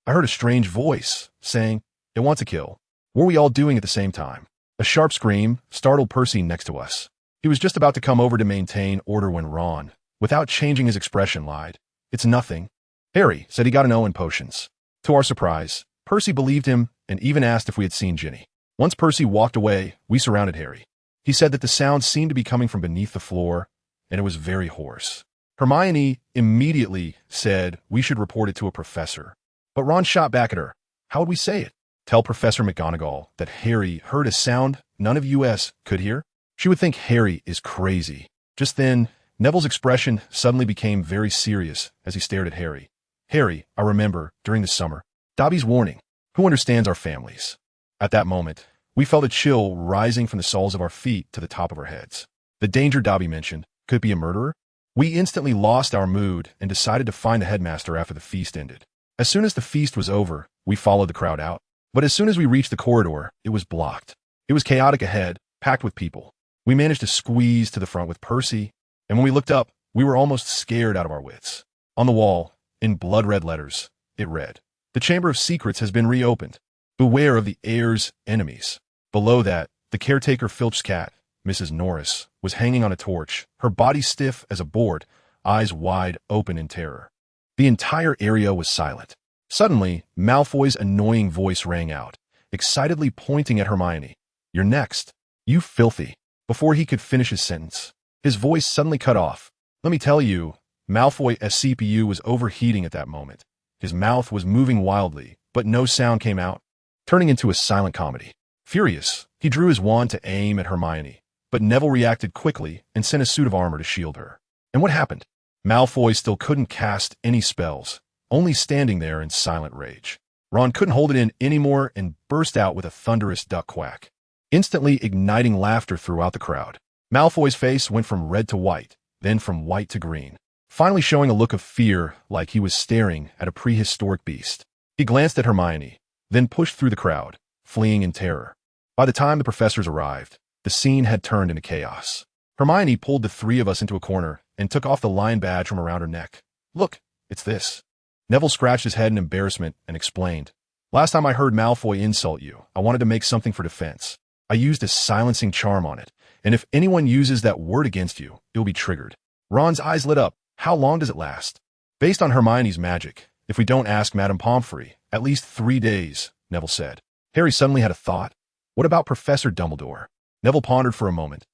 [SPEAKER 1] heard a strange voice saying, "It wants to kill." What were we all doing at the same time? A sharp scream startled Percy next to us. He was just about to come over to maintain order when Ron, without changing his expression, lied. "It's nothing." Harry said he got an O in potions. To our surprise, Percy believed him and even asked if we had seen Ginny. Once Percy walked away, we surrounded Harry. He said that the sound seemed to be coming from beneath the floor, and it was very hoarse. Hermione immediately said we should report it to a professor. But Ron shot back at her. How would we say it? Tell Professor McGonagall that Harry heard a sound none of us could hear? She would think Harry is crazy. Just then, Neville's expression suddenly became very serious as he stared at Harry. "Harry, I remember, during the summer, Dobby's warning. Who understands our families?" At that moment, we felt a chill rising from the soles of our feet to the top of our heads. The danger Dobby mentioned could be a murderer? We instantly lost our mood and decided to find the headmaster after the feast ended. As soon as the feast was over, we followed the crowd out. But as soon as we reached the corridor, it was blocked. It was chaotic ahead, packed with people. We managed to squeeze to the front with Percy, and when we looked up, we were almost scared out of our wits. On the wall, in blood-red letters, it read, "The Chamber of Secrets has been reopened. Beware of the heir's enemies." Below that, the caretaker Filch's cat, Mrs. Norris, was hanging on a torch, her body stiff as a board, eyes wide open in terror. The entire area was silent. Suddenly, Malfoy's annoying voice rang out, excitedly pointing at Hermione. "You're next. You filthy." Before he could finish his sentence, his voice suddenly cut off. Let me tell you, Malfoy's CPU was overheating at that moment. His mouth was moving wildly, but no sound came out, turning into a silent comedy. Furious, he drew his wand to aim at Hermione, but Neville reacted quickly and sent a suit of armor to shield her. And what happened? Malfoy still couldn't cast any spells, only standing there in silent rage. Ron couldn't hold it in anymore and burst out with a thunderous duck quack, instantly igniting laughter throughout the crowd. Malfoy's face went from red to white, then from white to green, finally showing a look of fear like he was staring at a prehistoric beast. He glanced at Hermione, then pushed through the crowd, fleeing in terror. By the time the professors arrived, the scene had turned into chaos. Hermione pulled the three of us into a corner and took off the lion badge from around her neck. "Look, it's this." Neville scratched his head in embarrassment and explained, "Last time I heard Malfoy insult you, I wanted to make something for defense. I used a silencing charm on it, and if anyone uses that word against you, it will be triggered." Ron's eyes lit up. "How long does it last?" "Based on Hermione's magic, if we don't ask Madame Pomfrey, at least 3 days," Neville said. Harry suddenly had a thought. What about Professor Dumbledore? Neville pondered for a moment.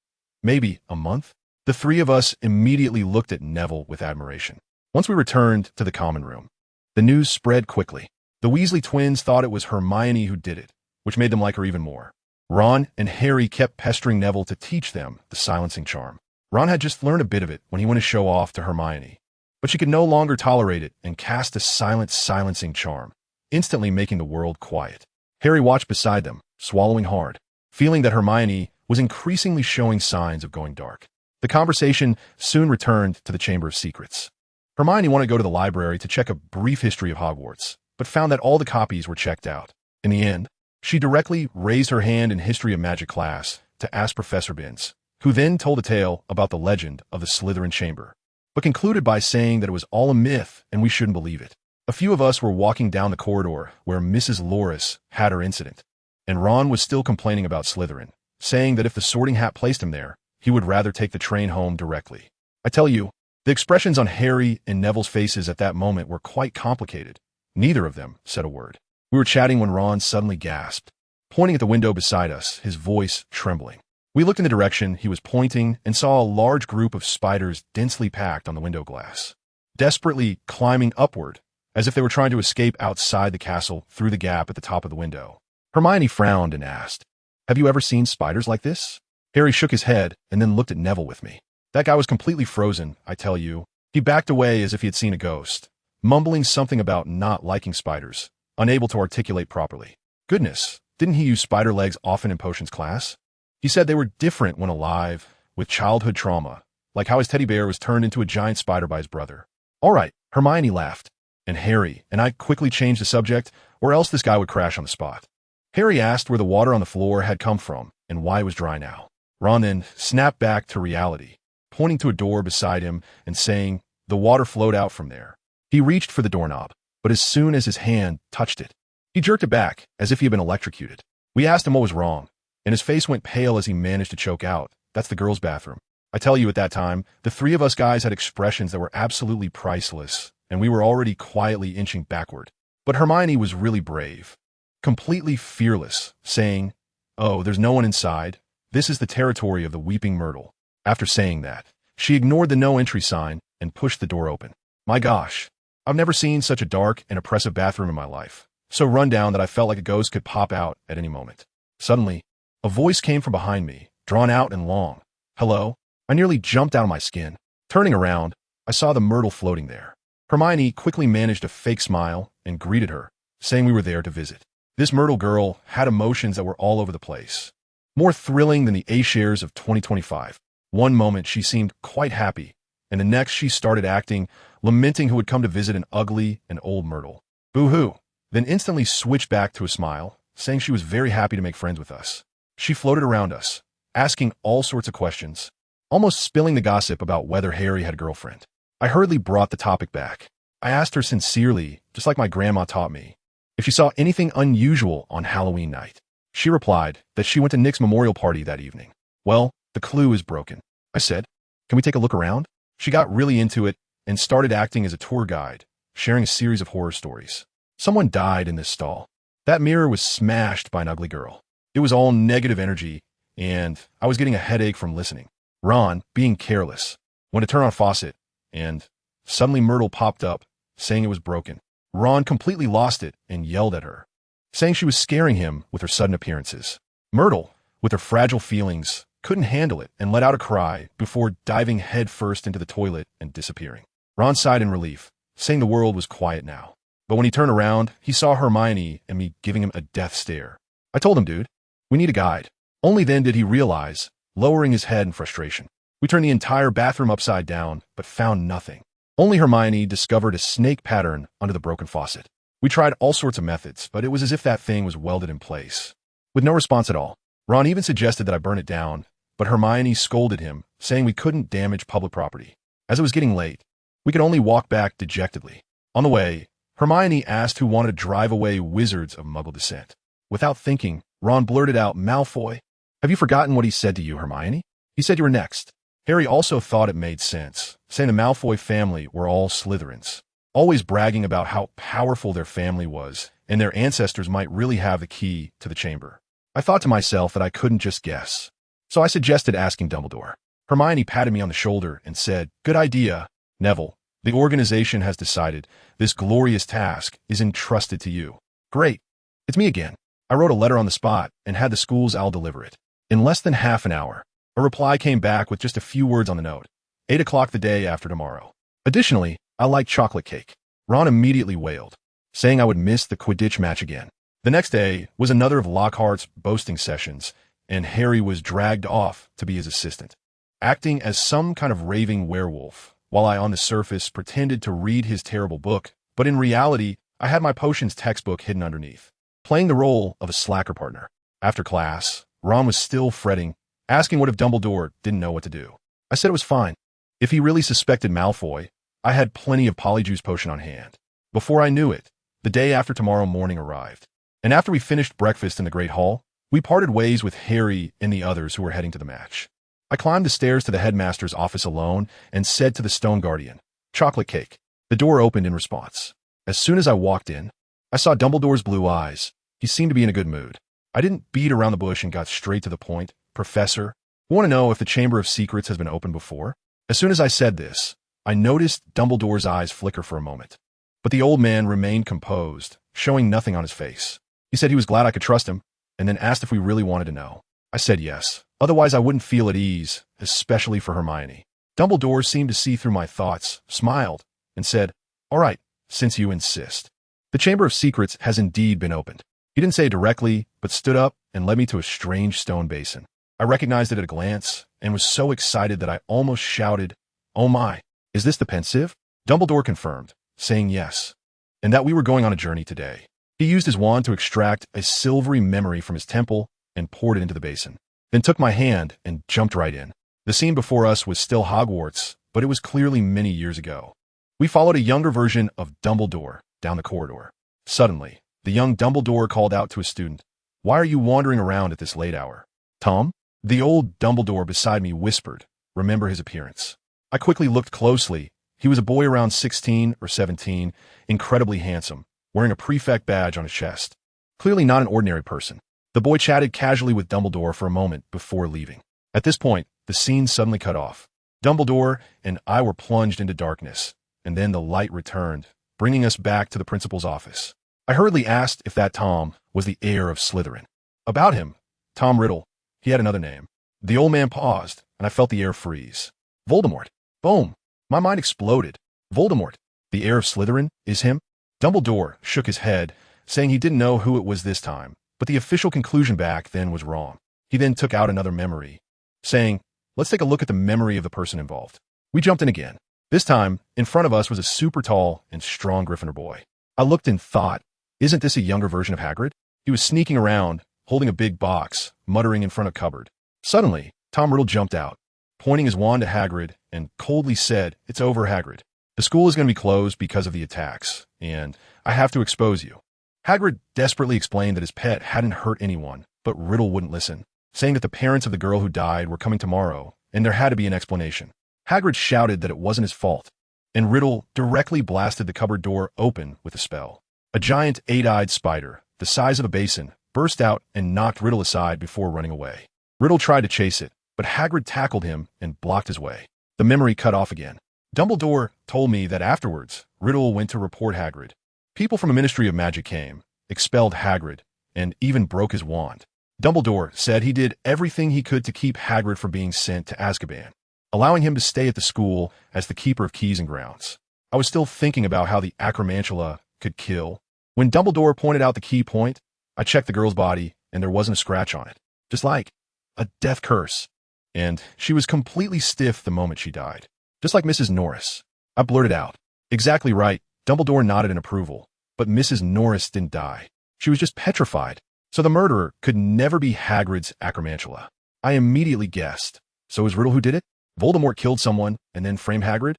[SPEAKER 1] Maybe a month? The three of us immediately looked at Neville with admiration. Once we returned to the common room, the news spread quickly. The Weasley twins thought it was Hermione who did it, which made them like her even more. Ron and Harry kept pestering Neville to teach them the silencing charm. Ron had just learned a bit of it when he went to show off to Hermione, but she could no longer tolerate it and cast a silent silencing charm, instantly making the world quiet. Harry watched beside them, swallowing hard, feeling that Hermione was increasingly showing signs of going dark. The conversation soon returned to the Chamber of Secrets. Hermione wanted to go to the library to check a brief history of Hogwarts, but found that all the copies were checked out. In the end, she directly raised her hand in History of Magic class to ask Professor Binns, who then told a tale about the legend of the Slytherin chamber, but concluded by saying that it was all a myth and we shouldn't believe it. A few of us were walking down the corridor where Mrs. Loris had her incident, and Ron was still complaining about Slytherin, saying that if the Sorting Hat placed him there, he would rather take the train home directly. I tell you, the expressions on Harry and Neville's faces at that moment were quite complicated. Neither of them said a word. We were chatting when Ron suddenly gasped, pointing at the window beside us, his voice trembling. We looked in the direction he was pointing and saw a large group of spiders densely packed on the window glass, desperately climbing upward, as if they were trying to escape outside the castle through the gap at the top of the window. Hermione frowned and asked, "Have you ever seen spiders like this?" Harry shook his head and then looked at Neville with me. That guy was completely frozen, I tell you. He backed away as if he had seen a ghost, mumbling something about not liking spiders, unable to articulate properly. Goodness, didn't he use spider legs often in potions class? He said they were different when alive, with childhood trauma, like how his teddy bear was turned into a giant spider by his brother. All right, Hermione laughed, and Harry and I quickly changed the subject, or else this guy would crash on the spot. Harry asked where the water on the floor had come from and why it was dry now. Ron then snapped back to reality, pointing to a door beside him and saying the water flowed out from there. He reached for the doorknob, but as soon as his hand touched it, he jerked it back as if he had been electrocuted. We asked him what was wrong, and his face went pale as he managed to choke out, "That's the girls' bathroom." I tell you, at that time, the three of us guys had expressions that were absolutely priceless, and we were already quietly inching backward. But Hermione was really brave, completely fearless, saying, "Oh, there's no one inside. This is the territory of the Weeping Myrtle." After saying that, she ignored the no entry sign and pushed the door open. My gosh, I've never seen such a dark and oppressive bathroom in my life, so run down that I felt like a ghost could pop out at any moment. Suddenly, a voice came from behind me, drawn out and long. "Hello?" I nearly jumped out of my skin. Turning around, I saw the Myrtle floating there. Hermione quickly managed a fake smile and greeted her, saying we were there to visit. This Myrtle girl had emotions that were all over the place, more thrilling than the A-shares of 2025. One moment she seemed quite happy, and the next she started acting, lamenting who would come to visit an ugly and old Myrtle. Boo-hoo, then instantly switched back to a smile, saying she was very happy to make friends with us. She floated around us, asking all sorts of questions, almost spilling the gossip about whether Harry had a girlfriend. I hurriedly brought the topic back. I asked her sincerely, just like my grandma taught me, if she saw anything unusual on Halloween night. She replied that she went to Nick's memorial party that evening. Well, the clue is broken. I said, "Can we take a look around?" She got really into it and started acting as a tour guide, sharing a series of horror stories. Someone died in this stall. That mirror was smashed by an ugly girl. It was all negative energy, and I was getting a headache from listening. Ron, being careless, went to turn on a faucet, and suddenly Myrtle popped up, saying it was broken. Ron completely lost it and yelled at her, saying she was scaring him with her sudden appearances. Myrtle, with her fragile feelings, couldn't handle it and let out a cry before diving headfirst into the toilet and disappearing. Ron sighed in relief, saying the world was quiet now. But when he turned around, he saw Hermione and me giving him a death stare. I told him, "Dude, we need a guide." Only then did he realize, lowering his head in frustration. We turned the entire bathroom upside down, but found nothing. Only Hermione discovered a snake pattern under the broken faucet. We tried all sorts of methods, but it was as if that thing was welded in place. With no response at all, Ron even suggested that I burn it down, but Hermione scolded him, saying we couldn't damage public property. As it was getting late, we could only walk back dejectedly. On the way, Hermione asked who wanted to drive away wizards of Muggle descent. Without thinking, Ron blurted out, "Malfoy." "Have you forgotten what he said to you, Hermione? He said you were next." Harry also thought it made sense, saying the Malfoy family were all Slytherins, always bragging about how powerful their family was, and their ancestors might really have the key to the chamber. I thought to myself that I couldn't just guess, so I suggested asking Dumbledore. Hermione patted me on the shoulder and said, "Good idea, Neville. The organization has decided this glorious task is entrusted to you." "Great. It's me again." I wrote a letter on the spot and had the school's owl deliver it. In less than half an hour, a reply came back with just a few words on the note. 8 o'clock the day after tomorrow. Additionally, I like chocolate cake. Ron immediately wailed, saying I would miss the Quidditch match again. The next day was another of Lockhart's boasting sessions, and Harry was dragged off to be his assistant, acting as some kind of raving werewolf, while I on the surface pretended to read his terrible book, but in reality, I had my potions textbook hidden underneath, playing the role of a slacker partner. After class, Ron was still fretting, asking what if Dumbledore didn't know what to do. I said it was fine. If he really suspected Malfoy, I had plenty of Polyjuice potion on hand. Before I knew it, the day after tomorrow morning arrived, and after we finished breakfast in the Great Hall, we parted ways with Harry and the others who were heading to the match. I climbed the stairs to the headmaster's office alone and said to the Stone Guardian, "Chocolate cake." The door opened in response. As soon as I walked in, I saw Dumbledore's blue eyes. He seemed to be in a good mood. I didn't beat around the bush and got straight to the point. "Professor, want to know if the Chamber of Secrets has been opened before?" As soon as I said this, I noticed Dumbledore's eyes flicker for a moment. But the old man remained composed, showing nothing on his face. He said he was glad I could trust him, and then asked if we really wanted to know. I said yes. Otherwise, I wouldn't feel at ease, especially for Hermione. Dumbledore seemed to see through my thoughts, smiled, and said, "All right, since you insist." The Chamber of Secrets has indeed been opened. He didn't say it directly, but stood up and led me to a strange stone basin. I recognized it at a glance, and was so excited that I almost shouted, "Oh my, is this the pensive?" Dumbledore confirmed, saying yes, and that we were going on a journey today. He used his wand to extract a silvery memory from his temple and poured it into the basin, then took my hand and jumped right in. The scene before us was still Hogwarts, but it was clearly many years ago. We followed a younger version of Dumbledore down the corridor. Suddenly, the young Dumbledore called out to a student, "Why are you wandering around at this late hour?" "Tom?" The old Dumbledore beside me whispered, "Remember his appearance." I quickly looked closely. He was a boy around 16 or 17, incredibly handsome, wearing a prefect badge on his chest. Clearly not an ordinary person. The boy chatted casually with Dumbledore for a moment before leaving. At this point, the scene suddenly cut off. Dumbledore and I were plunged into darkness, and then the light returned, bringing us back to the principal's office. I hurriedly asked if that Tom was the heir of Slytherin. About him, Tom Riddle. He had another name. The old man paused, and I felt the air freeze. Voldemort. Boom. My mind exploded. Voldemort, the heir of Slytherin, is him? Dumbledore shook his head, saying he didn't know who it was this time, but the official conclusion back then was wrong. He then took out another memory, saying, "Let's take a look at the memory of the person involved." We jumped in again. This time, in front of us was a super tall and strong Gryffindor boy. I looked and thought, isn't this a younger version of Hagrid? He was sneaking around, holding a big box, muttering in front of a cupboard. Suddenly, Tom Riddle jumped out, pointing his wand to Hagrid, and coldly said, "It's over, Hagrid. The school is going to be closed because of the attacks, and I have to expose you." Hagrid desperately explained that his pet hadn't hurt anyone, but Riddle wouldn't listen, saying that the parents of the girl who died were coming tomorrow, and there had to be an explanation. Hagrid shouted that it wasn't his fault, and Riddle directly blasted the cupboard door open with a spell. A giant eight-eyed spider, the size of a basin, burst out and knocked Riddle aside before running away. Riddle tried to chase it, but Hagrid tackled him and blocked his way. The memory cut off again. Dumbledore told me that afterwards, Riddle went to report Hagrid. People from the Ministry of Magic came, expelled Hagrid, and even broke his wand. Dumbledore said he did everything he could to keep Hagrid from being sent to Azkaban, allowing him to stay at the school as the keeper of keys and grounds. I was still thinking about how the acromantula could kill. When Dumbledore pointed out the key point, I checked the girl's body, and there wasn't a scratch on it. Just like a death curse. And she was completely stiff the moment she died. Just like Mrs. Norris. I blurted out, "Exactly right." Dumbledore nodded in approval, but Mrs. Norris didn't die. She was just petrified. So the murderer could never be Hagrid's acromantula. I immediately guessed. So it was Riddle who did it? Voldemort killed someone and then framed Hagrid?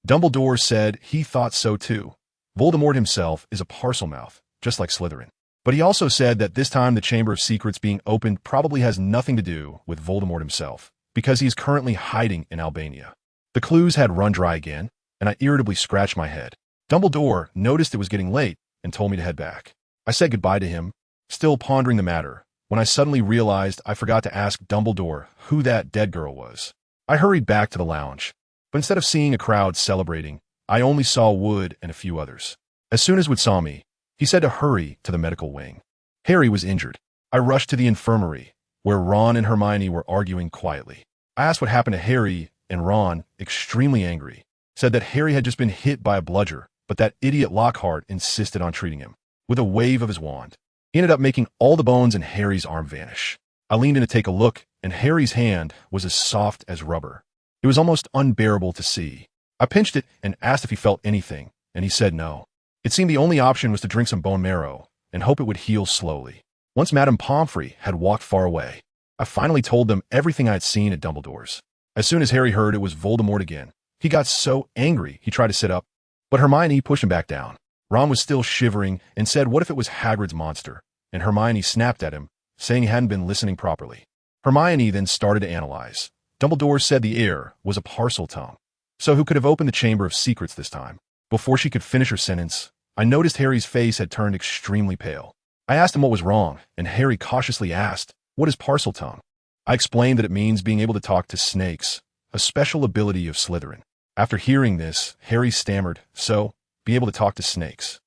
[SPEAKER 1] Dumbledore said he thought so too. Voldemort himself is a Parselmouth, just like Slytherin. But he also said that this time the Chamber of Secrets being opened probably has nothing to do with Voldemort himself, because he is currently hiding in Albania. The clues had run dry again, and I irritably scratched my head. Dumbledore noticed it was getting late and told me to head back. I said goodbye to him, still pondering the matter, when I suddenly realized I forgot to ask Dumbledore who that dead girl was. I hurried back to the lounge, but instead of seeing a crowd celebrating, I only saw Wood and a few others. As soon as Wood saw me, he said to hurry to the medical wing. Harry was injured. I rushed to the infirmary, where Ron and Hermione were arguing quietly. I asked what happened to Harry, and Ron, extremely angry, said that Harry had just been hit by a bludger, but that idiot Lockhart insisted on treating him. With a wave of his wand, he ended up making all the bones in Harry's arm vanish. I leaned in to take a look, and Harry's hand was as soft as rubber. It was almost unbearable to see. I pinched it and asked if he felt anything, and he said no. It seemed the only option was to drink some bone marrow and hope it would heal slowly. Once Madame Pomfrey had walked far away, I finally told them everything I had seen at Dumbledore's. As soon as Harry heard it was Voldemort again, he got so angry he tried to sit up, but Hermione pushed him back down. Ron was still shivering and said, "What if it was Hagrid's monster?" And Hermione snapped at him, saying he hadn't been listening properly. Hermione then started to analyze. Dumbledore said the air was a parcel tongue. So who could have opened the Chamber of Secrets this time? Before she could finish her sentence, I noticed Harry's face had turned extremely pale. I asked him what was wrong, and Harry cautiously asked, "What is parcel tongue?" I explained that it means being able to talk to snakes, a special ability of Slytherin. After hearing this, Harry stammered, "So, be able to talk to snakes."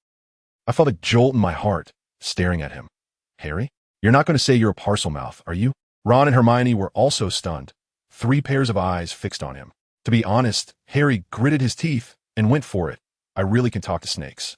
[SPEAKER 1] I felt a jolt in my heart, staring at him. "Harry? You're not going to say you're a Parselmouth, are you?" Ron and Hermione were also stunned, 3 pairs of eyes fixed on him. To be honest, Harry gritted his teeth and went for it. "I really can talk to snakes.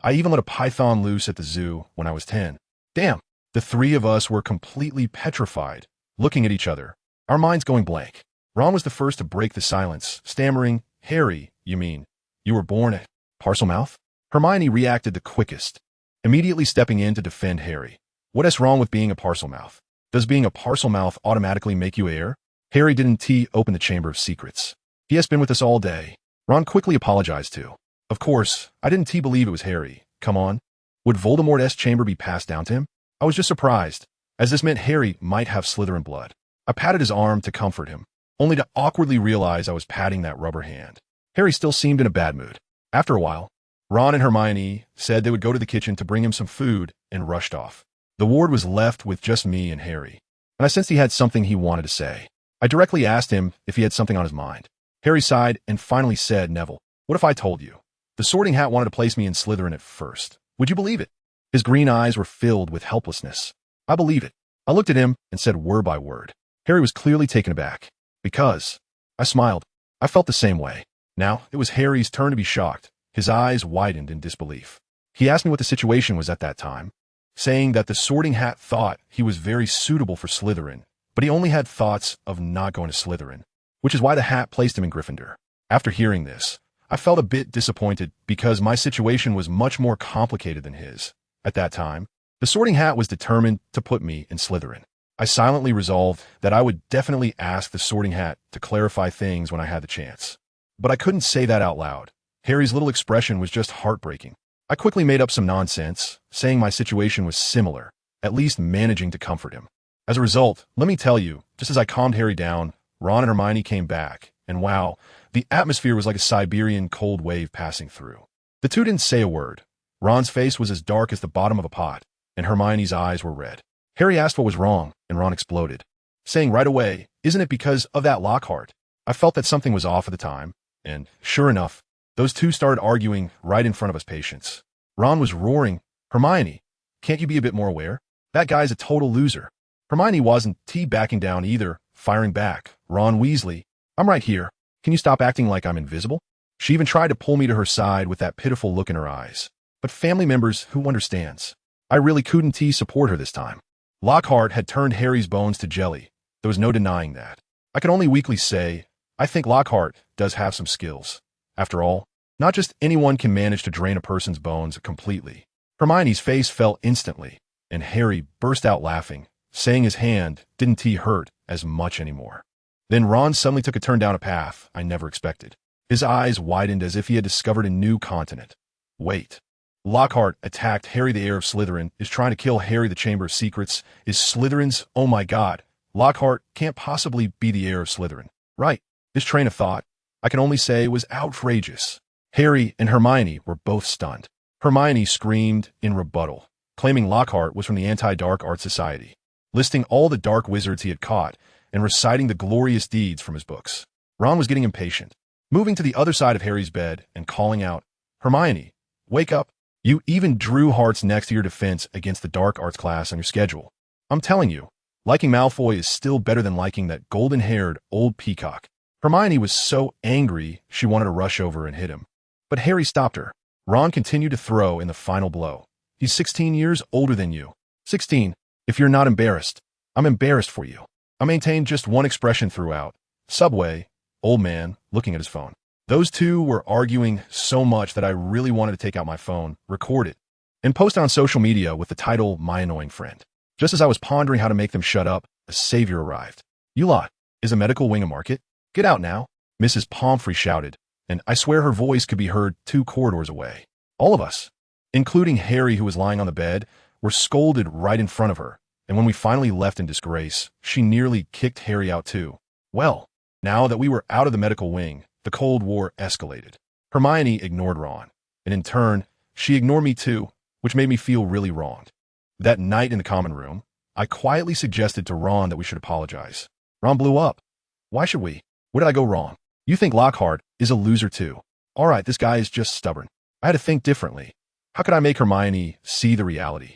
[SPEAKER 1] I even let a python loose at the zoo when I was 10. Damn, the 3 of us were completely petrified, looking at each other, our minds going blank. Ron was the first to break the silence, stammering, "Harry, you mean, you were born a Parselmouth?" Hermione reacted the quickest, immediately stepping in to defend Harry. "What is wrong with being a Parselmouth? Does being a Parselmouth automatically make you heir?" Harry didn't open the Chamber of Secrets. "He has been with us all day." Ron quickly apologized too. "Of course, I didn't believe it was Harry. Come on. Would Voldemort's chamber be passed down to him?" I was just surprised, as this meant Harry might have Slytherin blood. I patted his arm to comfort him, only to awkwardly realize I was patting that rubber hand. Harry still seemed in a bad mood. After a while, Ron and Hermione said they would go to the kitchen to bring him some food and rushed off. The ward was left with just me and Harry, and I sensed he had something he wanted to say. I directly asked him if he had something on his mind. Harry sighed and finally said, "Neville, what if I told you? The Sorting Hat wanted to place me in Slytherin at first. Would you believe it?" His green eyes were filled with helplessness. I believe it. I looked at him and said word by word. Harry was clearly taken aback. "Because." I smiled. I felt the same way. Now it was Harry's turn to be shocked. His eyes widened in disbelief. He asked me what the situation was at that time, saying that the Sorting Hat thought he was very suitable for Slytherin, but he only had thoughts of not going to Slytherin, which is why the hat placed him in Gryffindor. After hearing this, I felt a bit disappointed because my situation was much more complicated than his. At that time, the Sorting Hat was determined to put me in Slytherin. I silently resolved that I would definitely ask the Sorting Hat to clarify things when I had the chance. But I couldn't say that out loud. Harry's little expression was just heartbreaking. I quickly made up some nonsense, saying my situation was similar, at least managing to comfort him. As a result, let me tell you, just as I calmed Harry down, Ron and Hermione came back, and wow, the atmosphere was like a Siberian cold wave passing through. The 2 didn't say a word. Ron's face was as dark as the bottom of a pot, and Hermione's eyes were red. Harry asked what was wrong, and Ron exploded, saying right away, "Isn't it because of that Lockhart?" I felt that something was off at the time, and sure enough, those 2 started arguing right in front of us patients. Ron was roaring, "Hermione, can't you be a bit more aware? That guy's a total loser." Hermione wasn't backing down either, firing back, "Ron Weasley, I'm right here. Can you stop acting like I'm invisible?" She even tried to pull me to her side with that pitiful look in her eyes. But family members, who understands? I really couldn't support her this time. Lockhart had turned Harry's bones to jelly. There was no denying that. I could only weakly say, I think Lockhart does have some skills. After all, not just anyone can manage to drain a person's bones completely. Hermione's face fell instantly, and Harry burst out laughing, saying his hand didn't hurt as much anymore. Then Ron suddenly took a turn down a path I never expected. His eyes widened as if he had discovered a new continent. Wait. Lockhart attacked Harry the heir of Slytherin, is trying to kill Harry the Chamber of Secrets, is Slytherin's, oh my god, Lockhart can't possibly be the heir of Slytherin. Right. This train of thought, I can only say, was outrageous. Harry and Hermione were both stunned. Hermione screamed in rebuttal, claiming Lockhart was from the Anti-Dark Art Society, listing all the dark wizards he had caught and reciting the glorious deeds from his books. Ron was getting impatient, moving to the other side of Harry's bed and calling out, "Hermione, wake up. You even drew hearts next to your defense against the dark arts class on your schedule. I'm telling you, liking Malfoy is still better than liking that golden-haired old peacock." Hermione was so angry she wanted to rush over and hit him. But Harry stopped her. Ron continued to throw in the final blow. "He's 16 years older than you. 16. If you're not embarrassed, I'm embarrassed for you." I maintained just one expression throughout. Subway, old man, looking at his phone. Those two were arguing so much that I really wanted to take out my phone, record it, and post it on social media with the title My Annoying Friend. Just as I was pondering how to make them shut up, a savior arrived. "You lot, is a medical wing a market? Get out now," Mrs. Pomfrey shouted, and I swear her voice could be heard 2 corridors away. All of us, including Harry who was lying on the bed, were scolded right in front of her, and when we finally left in disgrace, she nearly kicked Harry out too. Well, now that we were out of the medical wing, the Cold War escalated. Hermione ignored Ron, and in turn, she ignored me too, which made me feel really wronged. That night in the common room, I quietly suggested to Ron that we should apologize. Ron blew up. "Why should we? Where did I go wrong? You think Lockhart is a loser too. All right, this guy is just stubborn." I had to think differently. How could I make Hermione see the reality?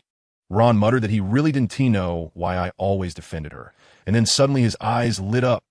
[SPEAKER 1] Ron muttered that he really didn't know why I always defended her, and then suddenly his eyes lit up.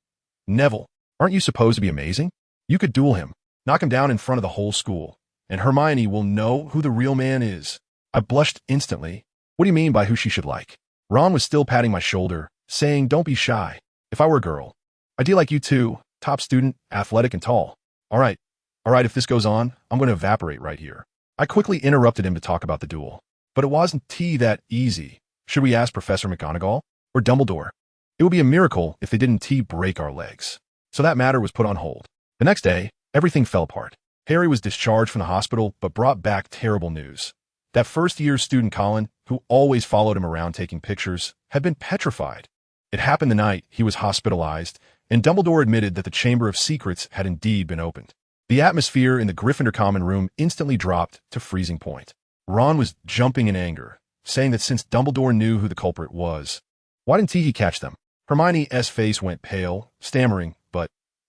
[SPEAKER 1] "Neville, aren't you supposed to be amazing? You could duel him, knock him down in front of the whole school, and Hermione will know who the real man is." I blushed instantly. "What do you mean by who she should like?" Ron was still patting my shoulder, saying, "Don't be shy. If I were a girl, I'd do like you too, top student, athletic and tall." All right, if this goes on, I'm going to evaporate right here." I quickly interrupted him to talk about the duel. But it wasn't that easy. Should we ask Professor McGonagall or Dumbledore? It would be a miracle if they didn't break our legs. So that matter was put on hold. The next day, everything fell apart. Harry was discharged from the hospital, but brought back terrible news. That first-year student Colin, who always followed him around taking pictures, had been petrified. It happened the night he was hospitalized, and Dumbledore admitted that the Chamber of Secrets had indeed been opened. The atmosphere in the Gryffindor common room instantly dropped to freezing point. Ron was jumping in anger, saying that since Dumbledore knew who the culprit was, why didn't he catch them? Hermione's face went pale, stammering,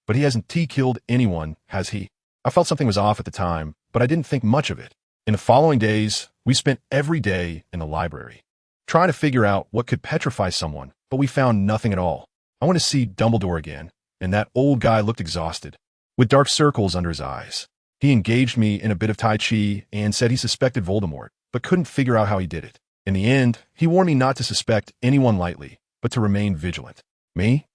[SPEAKER 1] but he hasn't killed anyone, has he? I felt something was off at the time, but I didn't think much of it. In the following days, we spent every day in the library, trying to figure out what could petrify someone, but we found nothing at all. I want to see Dumbledore again, and that old guy looked exhausted, with dark circles under his eyes. He engaged me in a bit of Tai Chi and said he suspected Voldemort, but couldn't figure out how he did it. In the end, he warned me not to suspect anyone lightly, but to remain vigilant. Me?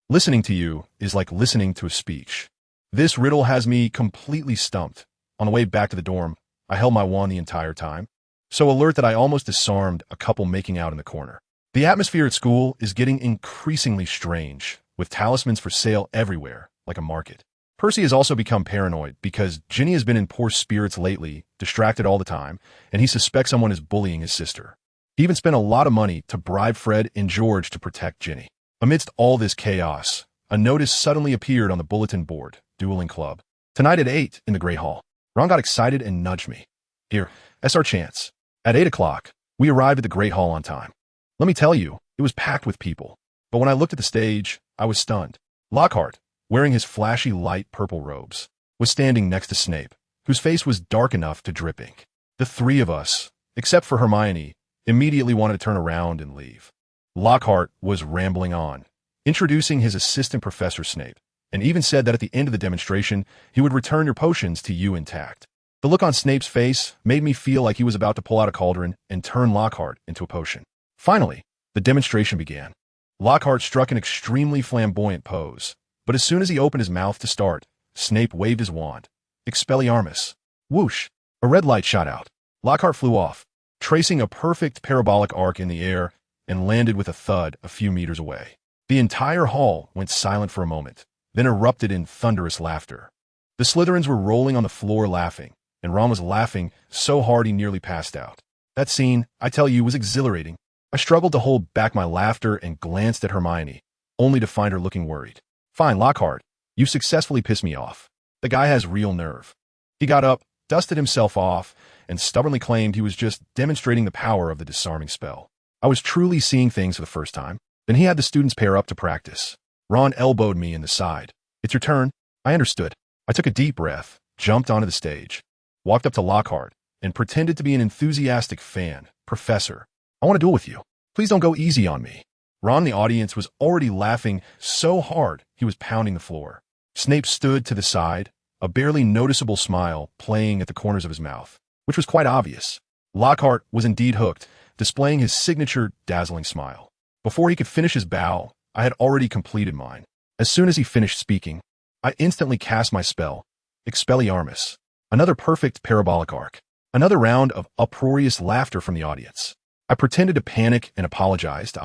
[SPEAKER 1] Listening to you is like listening to a speech. This riddle has me completely stumped. On the way back to the dorm, I held my wand the entire time, so alert that I almost disarmed a couple making out in the corner. The atmosphere at school is getting increasingly strange, with talismans for sale everywhere, like a market. Percy has also become paranoid because Ginny has been in poor spirits lately, distracted all the time, and he suspects someone is bullying his sister. He even spent a lot of money to bribe Fred and George to protect Ginny. Amidst all this chaos, a notice suddenly appeared on the bulletin board, Dueling Club. Tonight at 8 in the Great Hall. Ron got excited and nudged me. "Here, that's our chance." At 8 o'clock, we arrived at the Great Hall on time. Let me tell you, it was packed with people. But when I looked at the stage, I was stunned. Lockhart, wearing his flashy light purple robes, was standing next to Snape, whose face was dark enough to drip ink. The three of us, except for Hermione, immediately wanted to turn around and leave. Lockhart was rambling on, introducing his assistant Professor Snape, and even said that at the end of the demonstration, he would return your potions to you intact. The look on Snape's face made me feel like he was about to pull out a cauldron and turn Lockhart into a potion. Finally, the demonstration began. Lockhart struck an extremely flamboyant pose, but as soon as he opened his mouth to start, Snape waved his wand. Expelliarmus. Whoosh! A red light shot out. Lockhart flew off, tracing a perfect parabolic arc in the air, and landed with a thud a few meters away. The entire hall went silent for a moment, then erupted in thunderous laughter. The Slytherins were rolling on the floor laughing, and Ron was laughing so hard he nearly passed out. That scene, I tell you, was exhilarating. I struggled to hold back my laughter and glanced at Hermione, only to find her looking worried. "Fine, Lockhart, you successfully pissed me off. The guy has real nerve." He got up, dusted himself off, and stubbornly claimed he was just demonstrating the power of the disarming spell. I was truly seeing things for the first time. Then he had the students pair up to practice. Ron elbowed me in the side. "It's your turn." I understood. I took a deep breath, jumped onto the stage, walked up to Lockhart, and pretended to be an enthusiastic fan. "Professor, I want to duel with you. Please don't go easy on me." Ron, the audience, was already laughing so hard he was pounding the floor. Snape stood to the side, a barely noticeable smile playing at the corners of his mouth, which was quite obvious. Lockhart was indeed hooked, displaying his signature dazzling smile. Before he could finish his bow, I had already completed mine. As soon as he finished speaking, I instantly cast my spell, Expelliarmus. Another perfect parabolic arc. Another round of uproarious laughter from the audience. I pretended to panic and apologized.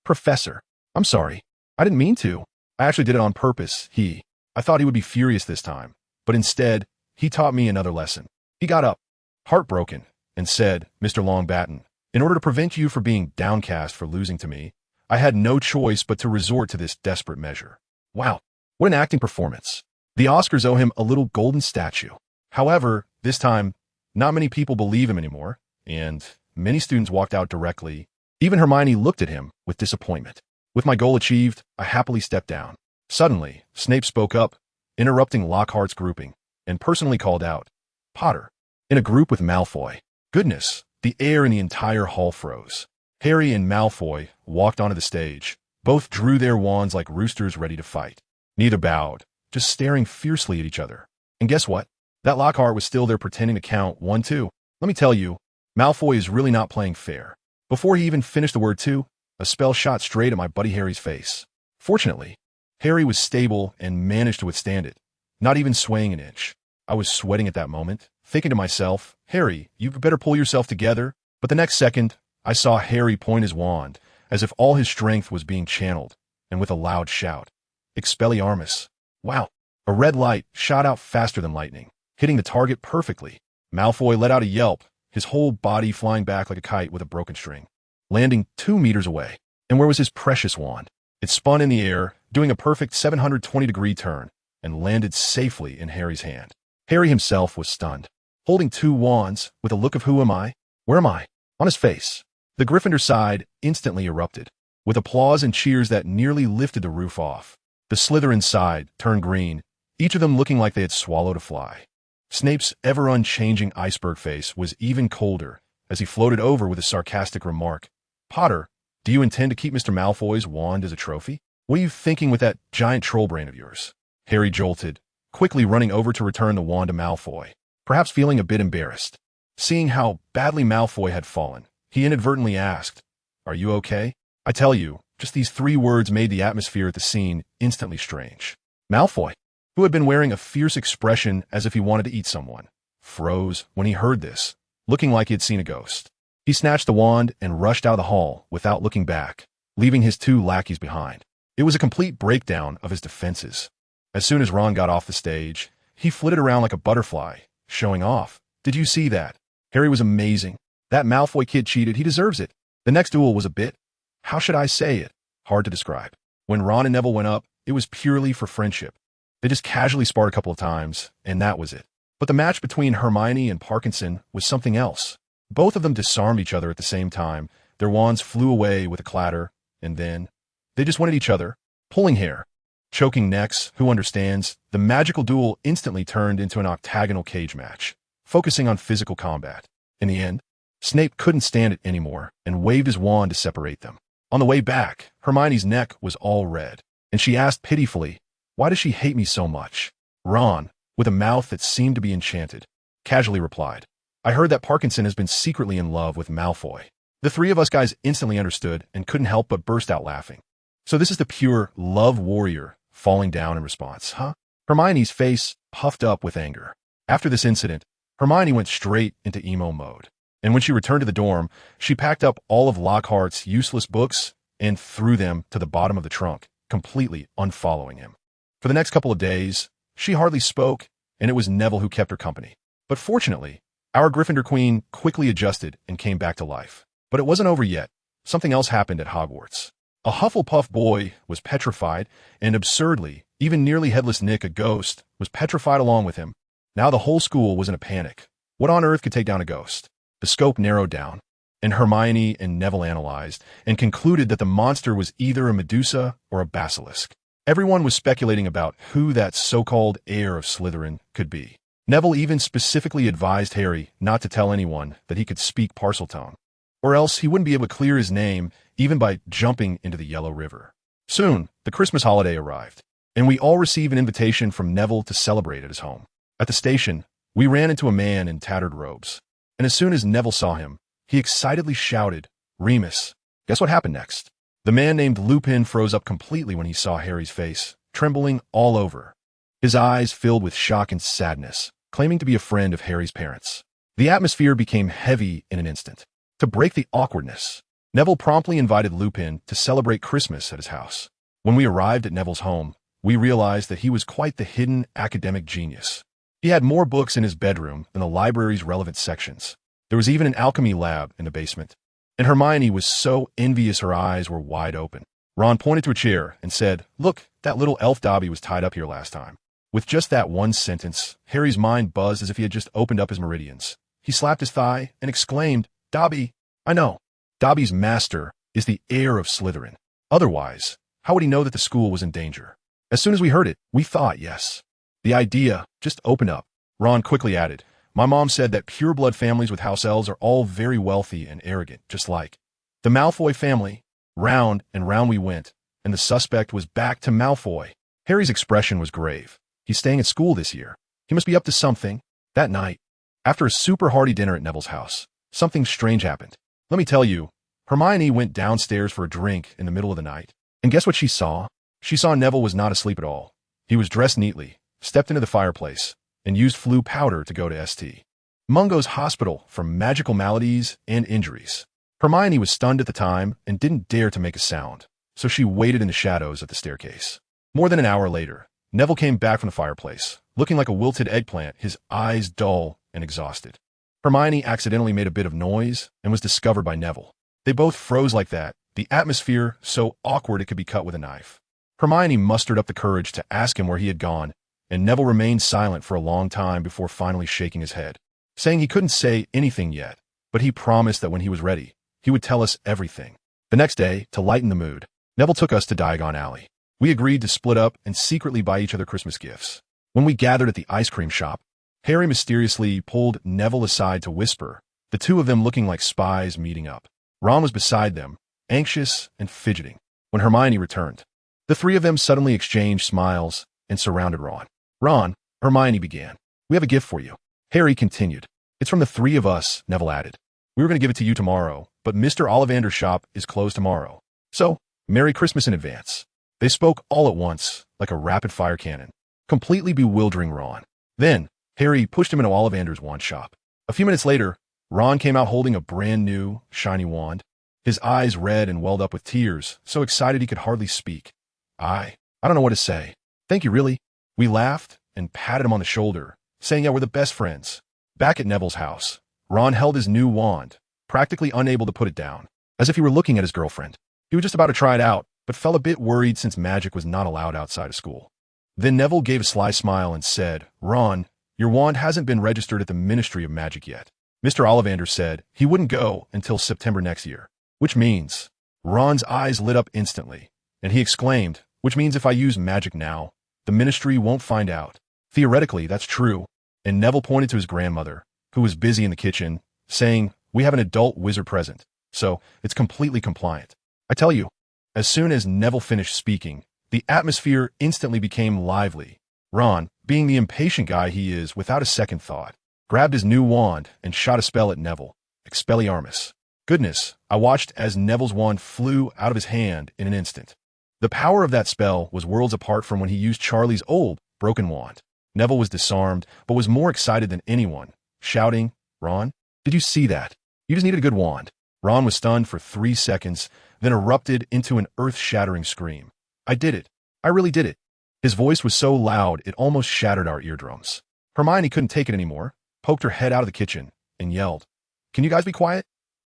[SPEAKER 1] Professor, I'm sorry. I didn't mean to. I actually did it on purpose. I thought he would be furious this time, but instead, he taught me another lesson. He got up, heartbroken, and said, Mr. Longbottom, in order to prevent you from being downcast for losing to me, I had no choice but to resort to this desperate measure. Wow, what an acting performance. The Oscars owe him a little golden statue. However, this time, not many people believe him anymore, and many students walked out directly. Even Hermione looked at him with disappointment. With my goal achieved, I happily stepped down. Suddenly, Snape spoke up, interrupting Lockhart's grouping, and personally called out, Potter, in a group with Malfoy. Goodness, the air in the entire hall froze. Harry and Malfoy walked onto the stage. Both drew their wands like roosters ready to fight. Neither bowed, just staring fiercely at each other. And guess what? That Lockhart was still there pretending to count 1, 2. Let me tell you, Malfoy is really not playing fair. Before he even finished the word 2, a spell shot straight at my buddy Harry's face. Fortunately, Harry was stable and managed to withstand it, not even swaying an inch. I was sweating at that moment, thinking to myself, Harry, you better pull yourself together. But the next second, I saw Harry point his wand, as if all his strength was being channeled, and with a loud shout, Expelliarmus. Wow, a red light shot out faster than lightning, hitting the target perfectly. Malfoy let out a yelp, his whole body flying back like a kite with a broken string, landing 2 meters away. And where was his precious wand? It spun in the air, doing a perfect 720-degree turn, and landed safely in Harry's hand. Harry himself was stunned, holding 2 wands, with a look of who am I? Where am I? On his face. The Gryffindor side instantly erupted, with applause and cheers that nearly lifted the roof off. The Slytherin side turned green, each of them looking like they had swallowed a fly. Snape's ever-unchanging iceberg face was even colder as he floated over with a sarcastic remark. Potter, do you intend to keep Mr. Malfoy's wand as a trophy? What are you thinking with that giant troll brain of yours? Harry jolted, quickly running over to return the wand to Malfoy, perhaps feeling a bit embarrassed. Seeing how badly Malfoy had fallen, he inadvertently asked, Are you okay? I tell you, just these 3 words made the atmosphere at the scene instantly strange. Malfoy, who had been wearing a fierce expression as if he wanted to eat someone, froze when he heard this, looking like he had seen a ghost. He snatched the wand and rushed out of the hall without looking back, leaving his 2 lackeys behind. It was a complete breakdown of his defenses. As soon as Ron got off the stage, he flitted around like a butterfly, showing off. Did you see that? Harry was amazing. That Malfoy kid cheated. He deserves it. The next duel was a bit, how should I say it? Hard to describe. When Ron and Neville went up, it was purely for friendship. They just casually sparred a couple of times, and that was it. But the match between Hermione and Parkinson was something else. Both of them disarmed each other at the same time. Their wands flew away with a clatter, and then they just went at each other, pulling hair, choking necks. Who understands? The magical duel instantly turned into an octagonal cage match, focusing on physical combat. In the end, Snape couldn't stand it anymore and waved his wand to separate them. On the way back, Hermione's neck was all red, and she asked pitifully, Why does she hate me so much? Ron, with a mouth that seemed to be enchanted, casually replied, I heard that Parkinson has been secretly in love with Malfoy. The 3 of us guys instantly understood and couldn't help but burst out laughing. So this is the pure love warrior falling down in response, huh? Hermione's face puffed up with anger. After this incident, Hermione went straight into emo mode. And when she returned to the dorm, she packed up all of Lockhart's useless books and threw them to the bottom of the trunk, completely unfollowing him. For the next couple of days, she hardly spoke, and it was Neville who kept her company. But fortunately, our Gryffindor queen quickly adjusted and came back to life. But it wasn't over yet. Something else happened at Hogwarts. A Hufflepuff boy was petrified, and absurdly, even nearly headless Nick, a ghost, was petrified along with him. Now the whole school was in a panic. What on earth could take down a ghost? The scope narrowed down, and Hermione and Neville analyzed and concluded that the monster was either a Medusa or a basilisk. Everyone was speculating about who that so-called heir of Slytherin could be. Neville even specifically advised Harry not to tell anyone that he could speak Parseltongue, or else he wouldn't be able to clear his name even by jumping into the Yellow River. Soon, the Christmas holiday arrived, and we all received an invitation from Neville to celebrate at his home. At the station, we ran into a man in tattered robes, and as soon as Neville saw him, he excitedly shouted, Remus. Guess what happened next? The man named Lupin froze up completely when he saw Harry's face, trembling all over. his eyes filled with shock and sadness, claiming to be a friend of Harry's parents. The atmosphere became heavy in an instant. To break the awkwardness, Neville promptly invited Lupin to celebrate Christmas at his house. When we arrived at Neville's home, we realized that he was quite the hidden academic genius. He had more books in his bedroom than the library's relevant sections. There was even an alchemy lab in the basement. And Hermione was so envious her eyes were wide open. Ron pointed to a chair and said, "Look, that little elf Dobby was tied up here last time." With just that one sentence, Harry's mind buzzed as if he had just opened up his meridians. He slapped his thigh and exclaimed, "Dobby, I know. Dobby's master is the heir of Slytherin. Otherwise, how would he know that the school was in danger?" As soon as we heard it, we thought, yes. The idea just opened up. Ron quickly added, "My mom said that pureblood families with house elves are all very wealthy and arrogant, just like the Malfoy family." Round and round we went, and the suspect was back to Malfoy. Harry's expression was grave. He's staying at school this year. He must be up to something. That night, after a super hearty dinner at Neville's house, something strange happened. Let me tell you, Hermione went downstairs for a drink in the middle of the night. And guess what she saw? She saw Neville was not asleep at all. He was dressed neatly, stepped into the fireplace, and used flu powder to go to St. Mungo's hospital for magical maladies and injuries. Hermione was stunned at the time and didn't dare to make a sound, so she waited in the shadows at the staircase. More than an hour later, Neville came back from the fireplace, looking like a wilted eggplant, his eyes dull and exhausted. Hermione accidentally made a bit of noise and was discovered by Neville. They both froze like that, the atmosphere so awkward it could be cut with a knife. Hermione mustered up the courage to ask him where he had gone, and Neville remained silent for a long time before finally shaking his head, saying he couldn't say anything yet, but he promised that when he was ready, he would tell us everything. The next day, to lighten the mood, Neville took us to Diagon Alley. We agreed to split up and secretly buy each other Christmas gifts. When we gathered at the ice cream shop, Harry mysteriously pulled Neville aside to whisper, the two of them looking like spies meeting up. Ron was beside them, anxious and fidgeting. When Hermione returned, the three of them suddenly exchanged smiles and surrounded Ron. "Ron," Hermione began, "we have a gift for you." Harry continued, "It's from the three of us," Neville added. "We were going to give it to you tomorrow, but Mr. Ollivander's shop is closed tomorrow. So, Merry Christmas in advance." They spoke all at once, like a rapid-fire cannon, completely bewildering Ron. Then, Harry pushed him into Ollivander's wand shop. A few minutes later, Ron came out holding a brand-new, shiny wand. His eyes red and welled up with tears, so excited he could hardly speak. I don't know what to say. "Thank you, really." We laughed and patted him on the shoulder, saying, "Yeah, we're the best friends." Back at Neville's house, Ron held his new wand, practically unable to put it down, as if he were looking at his girlfriend. He was just about to try it out, but felt a bit worried since magic was not allowed outside of school. Then Neville gave a sly smile and said, "Ron, your wand hasn't been registered at the Ministry of Magic yet. Mr. Ollivander said he wouldn't go until September next year." "Which means?" Ron's eyes lit up instantly, and he exclaimed, "Which means if I use magic now, the Ministry won't find out." Theoretically, that's true, and Neville pointed to his grandmother, who was busy in the kitchen, saying, "We have an adult wizard present, so it's completely compliant." I tell you, as soon as Neville finished speaking, the atmosphere instantly became lively. Ron, being the impatient guy he is, without a second thought, grabbed his new wand and shot a spell at Neville. Expelliarmus. Goodness, I watched as Neville's wand flew out of his hand in an instant. The power of that spell was worlds apart from when he used Charlie's old, broken wand. Neville was disarmed, but was more excited than anyone, shouting, "Ron, did you see that? You just needed a good wand." Ron was stunned for 3 seconds, then erupted into an earth-shattering scream. "I did it. I really did it." His voice was so loud it almost shattered our eardrums. Hermione couldn't take it anymore, poked her head out of the kitchen, and yelled, "Can you guys be quiet?"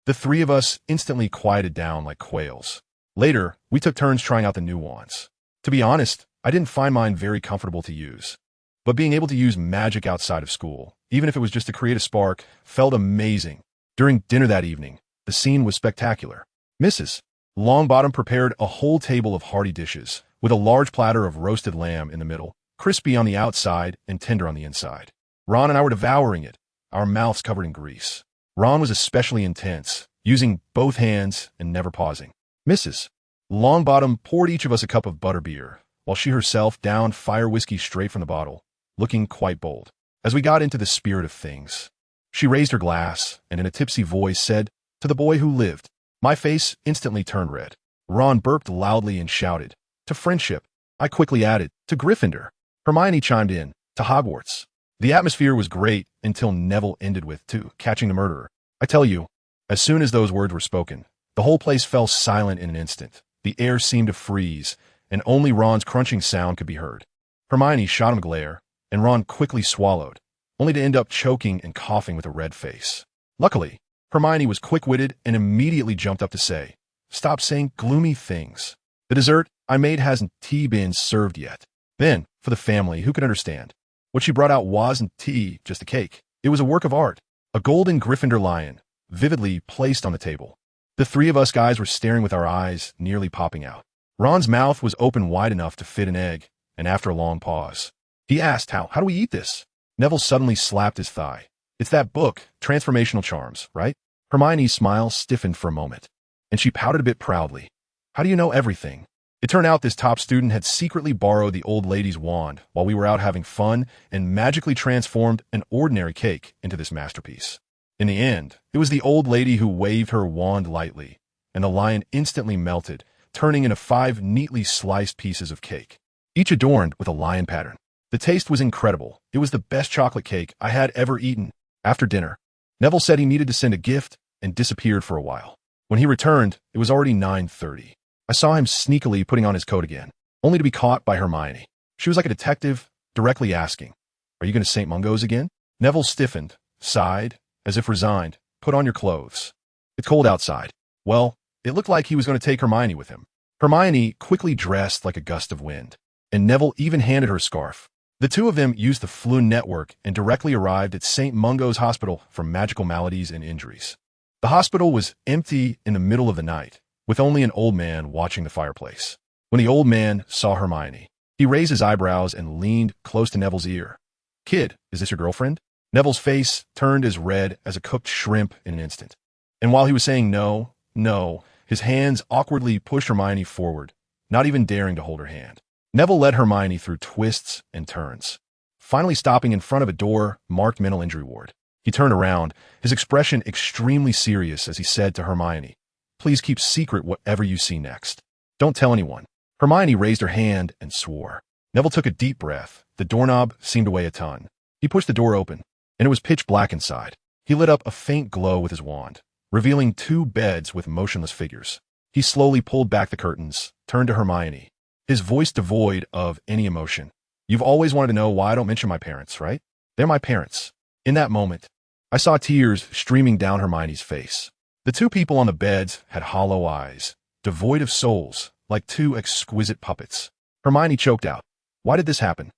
[SPEAKER 1] The three of us instantly quieted down like quails. Later, we took turns trying out the new wands. To be honest, I didn't find mine very comfortable to use. But being able to use magic outside of school, even if it was just to create a spark, felt amazing. During dinner that evening, the scene was spectacular. Mrs. Longbottom prepared a whole table of hearty dishes, with a large platter of roasted lamb in the middle, crispy on the outside and tender on the inside. Ron and I were devouring it, our mouths covered in grease. Ron was especially intense, using both hands and never pausing. Mrs. Longbottom poured each of us a cup of butterbeer, while she herself downed fire whiskey straight from the bottle, looking quite bold. As we got into the spirit of things, she raised her glass and in a tipsy voice said, "To the boy who lived." My face instantly turned red. Ron burped loudly and shouted, "To friendship." I quickly added, "To Gryffindor." Hermione chimed in, to Hogwarts. The atmosphere was great until Neville ended with, to catching the murderer. I tell you, as soon as those words were spoken, the whole place fell silent in an instant. The air seemed to freeze, and only Ron's crunching sound could be heard. Hermione shot him a glare, and Ron quickly swallowed, only to end up choking and coughing with a red face. Luckily, Hermione was quick-witted and immediately jumped up to say, "Stop saying gloomy things. The dessert I made hasn't been served yet." Then, for the family who could understand, what she brought out wasn't tea, just a cake. It was a work of art, a golden Gryffindor lion, vividly placed on the table. The three of us guys were staring with our eyes nearly popping out. Ron's mouth was open wide enough to fit an egg, and after a long pause, he asked, How do we eat this?" Neville suddenly slapped his thigh. "It's that book, Transformational Charms, right?" Hermione's smile stiffened for a moment, and she pouted a bit proudly. "How do you know everything?" It turned out this top student had secretly borrowed the old lady's wand while we were out having fun and magically transformed an ordinary cake into this masterpiece. In the end, it was the old lady who waved her wand lightly, and the lion instantly melted, turning into 5 neatly sliced pieces of cake, each adorned with a lion pattern. The taste was incredible. It was the best chocolate cake I had ever eaten. After dinner, Neville said he needed to send a gift and disappeared for a while. When he returned, it was already 9:30. I saw him sneakily putting on his coat again, only to be caught by Hermione. She was like a detective, directly asking, "Are you going to St. Mungo's again?" Neville stiffened, sighed, as if resigned. "Put on your clothes. It's cold outside." Well, it looked like he was going to take Hermione with him. Hermione quickly dressed like a gust of wind, and Neville even handed her a scarf. The two of them used the Floon network and directly arrived at St. Mungo's Hospital for magical maladies and injuries. The hospital was empty in the middle of the night, with only an old man watching the fireplace. When the old man saw Hermione, he raised his eyebrows and leaned close to Neville's ear. "Kid, is this your girlfriend?" Neville's face turned as red as a cooked shrimp in an instant. And while he was saying no, his hands awkwardly pushed Hermione forward, not even daring to hold her hand. Neville led Hermione through twists and turns, finally stopping in front of a door marked mental injury ward. He turned around, his expression extremely serious as he said to Hermione, "Please keep secret whatever you see next. Don't tell anyone." Hermione raised her hand and swore. Neville took a deep breath. The doorknob seemed to weigh a ton. He pushed the door open, and it was pitch black inside. He lit up a faint glow with his wand, revealing 2 beds with motionless figures. He slowly pulled back the curtains, turned to Hermione, his voice devoid of any emotion. "You've always wanted to know why I don't mention my parents, right? They're my parents." In that moment, I saw tears streaming down Hermione's face. The 2 people on the beds had hollow eyes, devoid of souls, like 2 exquisite puppets. Hermione choked out, "Why did this happen?"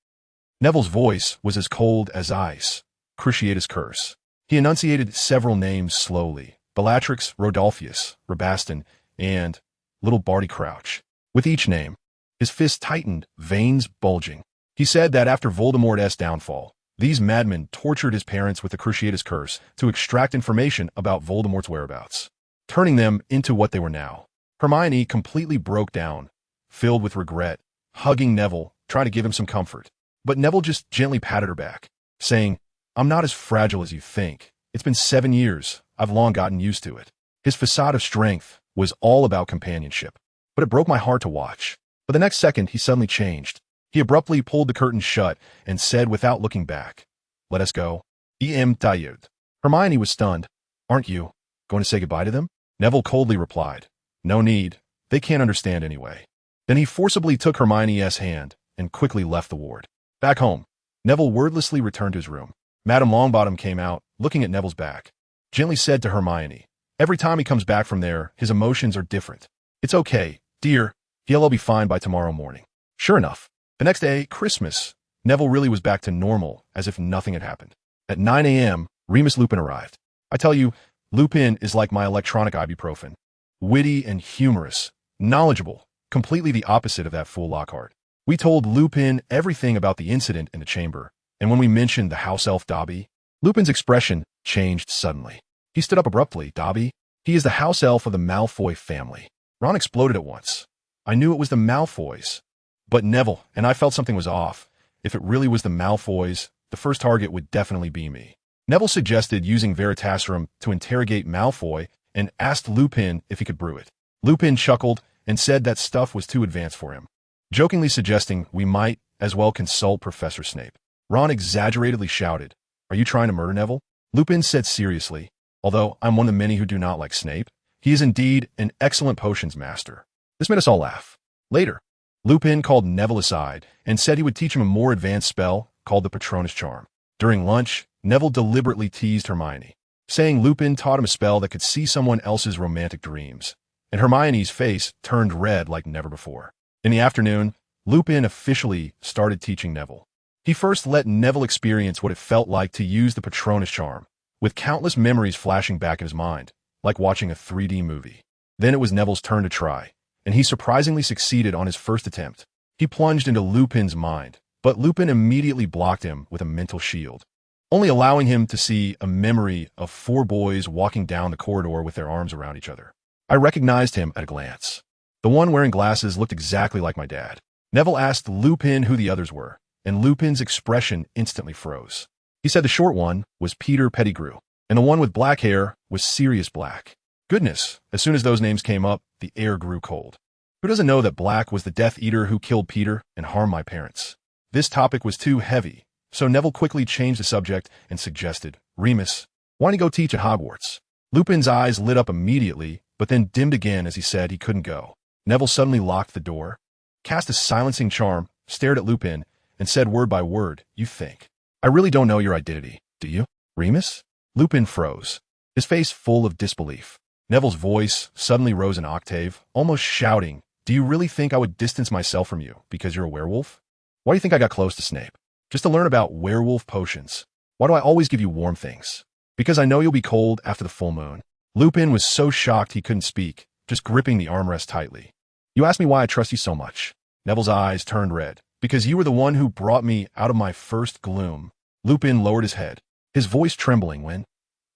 [SPEAKER 1] Neville's voice was as cold as ice. Cruciatus Curse. He enunciated several names slowly. Bellatrix, Rodolphus, Rabaston, and little Barty Crouch. With each name, his fists tightened, veins bulging. He said that after Voldemort's downfall, these madmen tortured his parents with the Cruciatus Curse to extract information about Voldemort's whereabouts, turning them into what they were now. Hermione completely broke down, filled with regret, hugging Neville, trying to give him some comfort. But Neville just gently patted her back, saying, "I'm not as fragile as you think. It's been 7 years. I've long gotten used to it." His facade of strength was all about companionship, but it broke my heart to watch. But the next second, he suddenly changed. He abruptly pulled the curtain shut and said without looking back, "Let us go. Tired." Hermione was stunned. "Aren't you going to say goodbye to them?" Neville coldly replied, "No need. They can't understand anyway." Then he forcibly took Hermione's hand and quickly left the ward. Back home, Neville wordlessly returned to his room. Madame Longbottom came out, looking at Neville's back, gently said to Hermione, "Every time he comes back from there, his emotions are different. It's okay, dear. He'll all be fine by tomorrow morning." Sure enough, the next day, Christmas, Neville really was back to normal, as if nothing had happened. At 9 a.m., Remus Lupin arrived. I tell you, Lupin is like my electronic ibuprofen. Witty and humorous, knowledgeable, completely the opposite of that fool Lockhart. We told Lupin everything about the incident in the chamber, and when we mentioned the house elf Dobby, Lupin's expression changed suddenly. He stood up abruptly. "Dobby? He is the house elf of the Malfoy family." Ron exploded at once. I knew it was the Malfoys. But Neville and I felt something was off. If it really was the Malfoys, the first target would definitely be me. Neville suggested using Veritaserum to interrogate Malfoy and asked Lupin if he could brew it. Lupin chuckled and said that stuff was too advanced for him, jokingly suggesting we might as well consult Professor Snape. Ron exaggeratedly shouted, "Are you trying to murder Neville?" Lupin said seriously, "Although I'm one of the many who do not like Snape, he is indeed an excellent potions master." This made us all laugh. Later, Lupin called Neville aside and said he would teach him a more advanced spell called the Patronus Charm. During lunch, Neville deliberately teased Hermione, saying Lupin taught him a spell that could see someone else's romantic dreams, and Hermione's face turned red like never before. In the afternoon, Lupin officially started teaching Neville. He first let Neville experience what it felt like to use the Patronus Charm, with countless memories flashing back in his mind, like watching a 3D movie. Then it was Neville's turn to try, and he surprisingly succeeded on his first attempt. He plunged into Lupin's mind, but Lupin immediately blocked him with a mental shield, only allowing him to see a memory of 4 boys walking down the corridor with their arms around each other. I recognized him at a glance. The one wearing glasses looked exactly like my dad. Neville asked Lupin who the others were, and Lupin's expression instantly froze. He said the short one was Peter Pettigrew, and the one with black hair was Sirius Black. Goodness, as soon as those names came up, the air grew cold. Who doesn't know that Black was the Death Eater who killed Peter and harmed my parents? This topic was too heavy, so Neville quickly changed the subject and suggested, "Remus, why don't you go teach at Hogwarts?" Lupin's eyes lit up immediately, but then dimmed again as he said he couldn't go. Neville suddenly locked the door, cast a silencing charm, stared at Lupin, and said word by word, "You think. I really don't know your identity, do you, Remus?" Lupin froze, his face full of disbelief. Neville's voice suddenly rose an octave, almost shouting, "Do you really think I would distance myself from you because you're a werewolf? Why do you think I got close to Snape? Just to learn about werewolf potions. Why do I always give you warm things? Because I know you'll be cold after the full moon." Lupin was so shocked he couldn't speak, just gripping the armrest tightly. "You asked me why I trust you so much." Neville's eyes turned red. "Because you were the one who brought me out of my first gloom." Lupin lowered his head, his voice trembling when,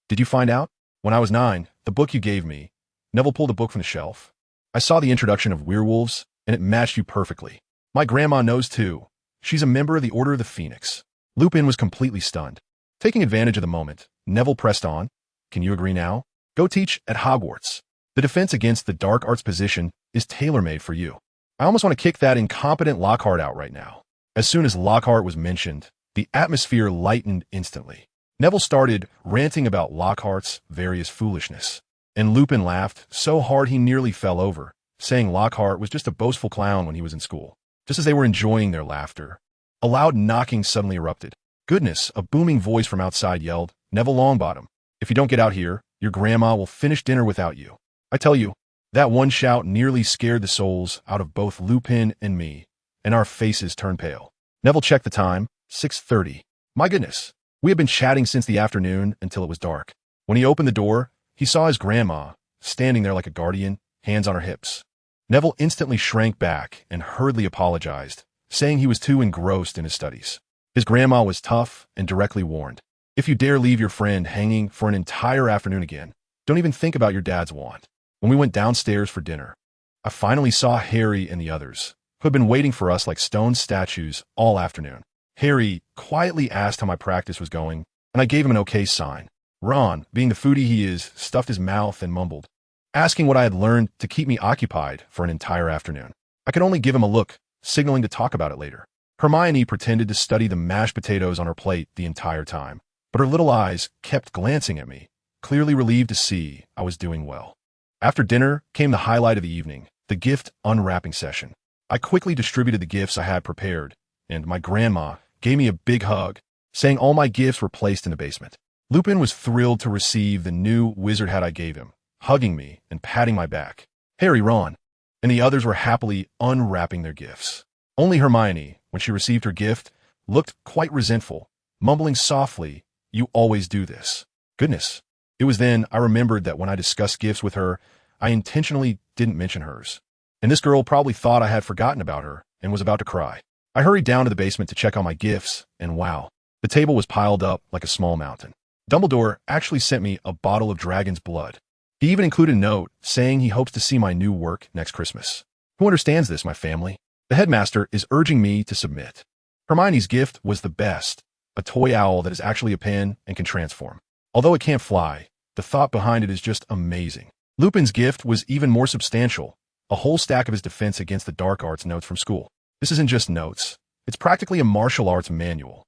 [SPEAKER 1] "Did you find out? When I was 9, the book you gave me." Neville pulled a book from the shelf. "I saw the introduction of werewolves, and it matched you perfectly. My grandma knows too. She's a member of the Order of the Phoenix." Lupin was completely stunned. Taking advantage of the moment, Neville pressed on, "Can you agree now? Go teach at Hogwarts. The defense against the dark arts position is tailor-made for you." I almost want to kick that incompetent Lockhart out right now. As soon as Lockhart was mentioned, the atmosphere lightened instantly. Neville started ranting about Lockhart's various foolishness, and Lupin laughed so hard he nearly fell over, saying Lockhart was just a boastful clown when he was in school. Just as they were enjoying their laughter, a loud knocking suddenly erupted. Goodness, a booming voice from outside yelled, "Neville Longbottom, if you don't get out here, your grandma will finish dinner without you." I tell you, that one shout nearly scared the souls out of both Lupin and me, and our faces turned pale. Neville checked the time, 6:30. My goodness, we had been chatting since the afternoon until it was dark. When he opened the door, he saw his grandma, standing there like a guardian, hands on her hips. Neville instantly shrank back and hurriedly apologized, saying he was too engrossed in his studies. His grandma was tough and directly warned, "If you dare leave your friend hanging for an entire afternoon again, don't even think about your dad's wand." When we went downstairs for dinner, I finally saw Harry and the others, who had been waiting for us like stone statues all afternoon. Harry quietly asked how my practice was going, and I gave him an okay sign. Ron, being the foodie he is, stuffed his mouth and mumbled, asking what I had learned to keep me occupied for an entire afternoon. I could only give him a look, signaling to talk about it later. Hermione pretended to study the mashed potatoes on her plate the entire time, but her little eyes kept glancing at me, clearly relieved to see I was doing well. After dinner came the highlight of the evening, the gift unwrapping session. I quickly distributed the gifts I had prepared, and my grandma gave me a big hug, saying all my gifts were placed in the basement. Lupin was thrilled to receive the new wizard hat I gave him, hugging me and patting my back. Harry, Ron, and the others were happily unwrapping their gifts. Only Hermione, when she received her gift, looked quite resentful, mumbling softly, "You always do this." Goodness. It was then I remembered that when I discussed gifts with her, I intentionally didn't mention hers. And this girl probably thought I had forgotten about her and was about to cry. I hurried down to the basement to check on my gifts, and wow, the table was piled up like a small mountain. Dumbledore actually sent me a bottle of dragon's blood. He even included a note saying he hopes to see my new work next Christmas. Who understands this, my family? The headmaster is urging me to submit. Hermione's gift was the best, a toy owl that is actually a pen and can transform. Although it can't fly, the thought behind it is just amazing. Lupin's gift was even more substantial, a whole stack of his defense against the dark arts notes from school. This isn't just notes. It's practically a martial arts manual.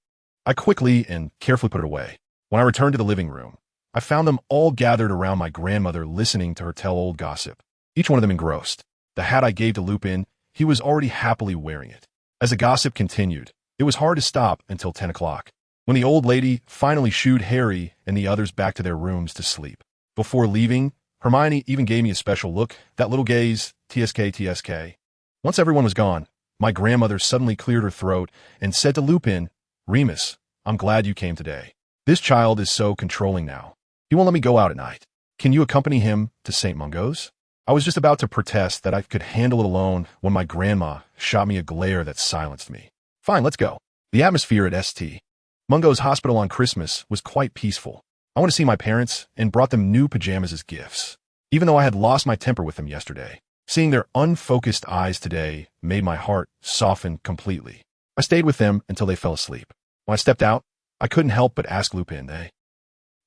[SPEAKER 1] I quickly and carefully put it away. When I returned to the living room, I found them all gathered around my grandmother listening to her tell old gossip, each one of them engrossed. The hat I gave to Lupin, he was already happily wearing it. As the gossip continued, it was hard to stop until 10 o'clock, when the old lady finally shooed Harry and the others back to their rooms to sleep. Before leaving, Hermione even gave me a special look, that little gaze, TSK, TSK. Once everyone was gone, my grandmother suddenly cleared her throat and said to Lupin, "Remus, I'm glad you came today. This child is so controlling now. He won't let me go out at night. Can you accompany him to St. Mungo's?" I was just about to protest that I could handle it alone when my grandma shot me a glare that silenced me. "Fine, let's go." The atmosphere at St. Mungo's Hospital on Christmas was quite peaceful. I went to see my parents and brought them new pajamas as gifts. Even though I had lost my temper with them yesterday, seeing their unfocused eyes today made my heart soften completely. I stayed with them until they fell asleep. When I stepped out, I couldn't help but ask Lupin,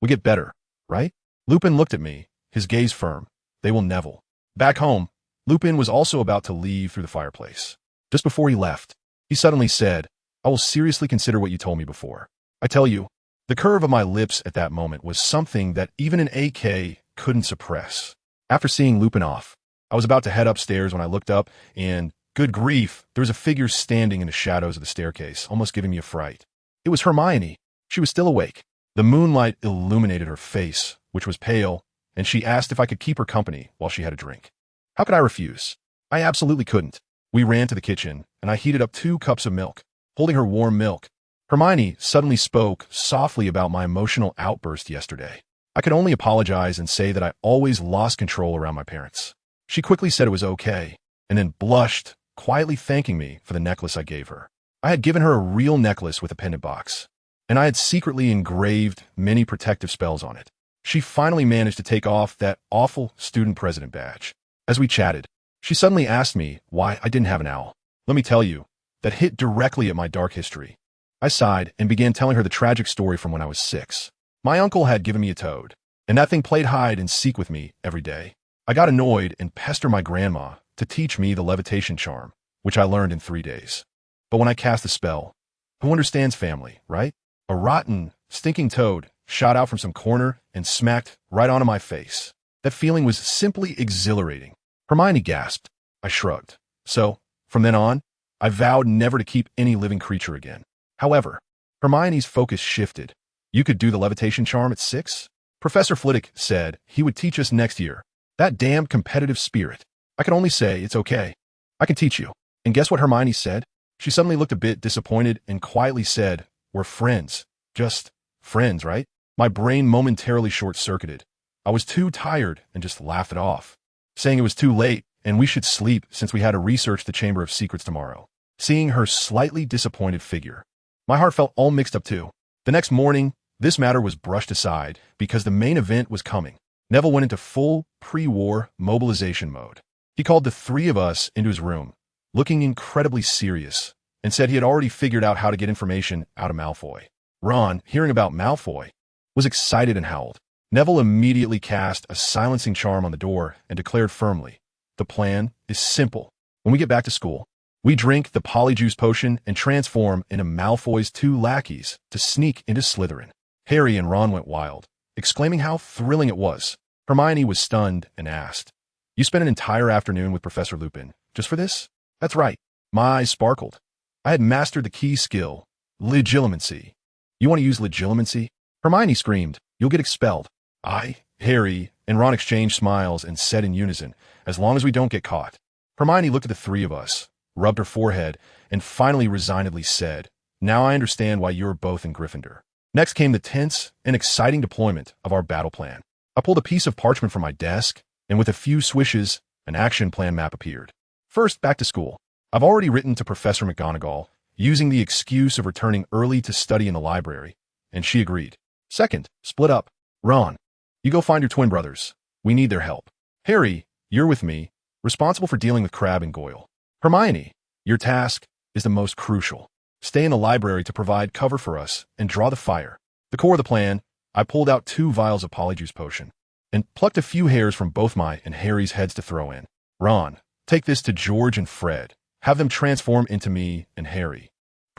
[SPEAKER 1] "We get better, right?" Lupin looked at me, his gaze firm. "They will, Neville." Back home, Lupin was also about to leave through the fireplace. Just before he left, he suddenly said, "I will seriously consider what you told me before." I tell you, the curve of my lips at that moment was something that even an AK couldn't suppress. After seeing Lupin off, I was about to head upstairs when I looked up and, good grief, there was a figure standing in the shadows of the staircase, almost giving me a fright. It was Hermione. She was still awake. The moonlight illuminated her face, which was pale, and she asked if I could keep her company while she had a drink. How could I refuse? I absolutely couldn't. We ran to the kitchen, and I heated up 2 cups of milk. Holding her warm milk, Hermione suddenly spoke softly about my emotional outburst yesterday. I could only apologize and say that I always lost control around my parents. She quickly said it was okay, and then blushed, quietly thanking me for the necklace I gave her. I had given her a real necklace with a pendant box, and I had secretly engraved many protective spells on it. She finally managed to take off that awful student president badge. As we chatted, she suddenly asked me why I didn't have an owl. Let me tell you, that hit directly at my dark history. I sighed and began telling her the tragic story from when I was 6. My uncle had given me a toad, and that thing played hide and seek with me every day. I got annoyed and pestered my grandma to teach me the levitation charm, which I learned in 3 days. But when I cast the spell, who understands family, right? A rotten, stinking toad shot out from some corner and smacked right onto my face. That feeling was simply exhilarating. Hermione gasped. I shrugged. So, from then on, I vowed never to keep any living creature again. However, Hermione's focus shifted. "You could do the levitation charm at 6? Professor Flitwick said he would teach us next year. That damned competitive spirit." I could only say, "It's okay. I can teach you." And guess what Hermione said? She suddenly looked a bit disappointed and quietly said, "We're friends. Just friends, right?" My brain momentarily short-circuited. I was too tired and just laughed it off, saying it was too late and we should sleep since we had to research the Chamber of Secrets tomorrow. Seeing her slightly disappointed figure, my heart felt all mixed up too. The next morning, this matter was brushed aside because the main event was coming. Neville went into full pre-war mobilization mode. He called the 3 of us into his room, looking incredibly serious, and said he had already figured out how to get information out of Malfoy. Ron, hearing about Malfoy, was excited and howled. Neville immediately cast a silencing charm on the door and declared firmly, "The plan is simple. When we get back to school, we drink the polyjuice potion and transform into Malfoy's 2 lackeys to sneak into Slytherin." Harry and Ron went wild, exclaiming how thrilling it was. Hermione was stunned and asked, "You spent an entire afternoon with Professor Lupin just for this?" "That's right." My eyes sparkled. I had mastered the key skill, legilimency. "You want to use legilimency?" Hermione screamed, "You'll get expelled." Harry, and Ron exchanged smiles and said in unison, "As long as we don't get caught." Hermione looked at the 3 of us, rubbed her forehead, and finally resignedly said, "Now I understand why you're both in Gryffindor." Next came the tense and exciting deployment of our battle plan. I pulled a piece of parchment from my desk, and with a few swishes, an action plan map appeared. First, back to school. I've already written to Professor McGonagall, using the excuse of returning early to study in the library, and she agreed. Second, split up. Ron, you go find your twin brothers. We need their help. Harry, you're with me, responsible for dealing with Crabbe and Goyle. Hermione, your task is the most crucial. Stay in the library to provide cover for us and draw the fire. The core of the plan, I pulled out 2 vials of polyjuice potion and plucked a few hairs from both my and Harry's heads to throw in. Ron, take this to George and Fred. Have them transform into me and Harry.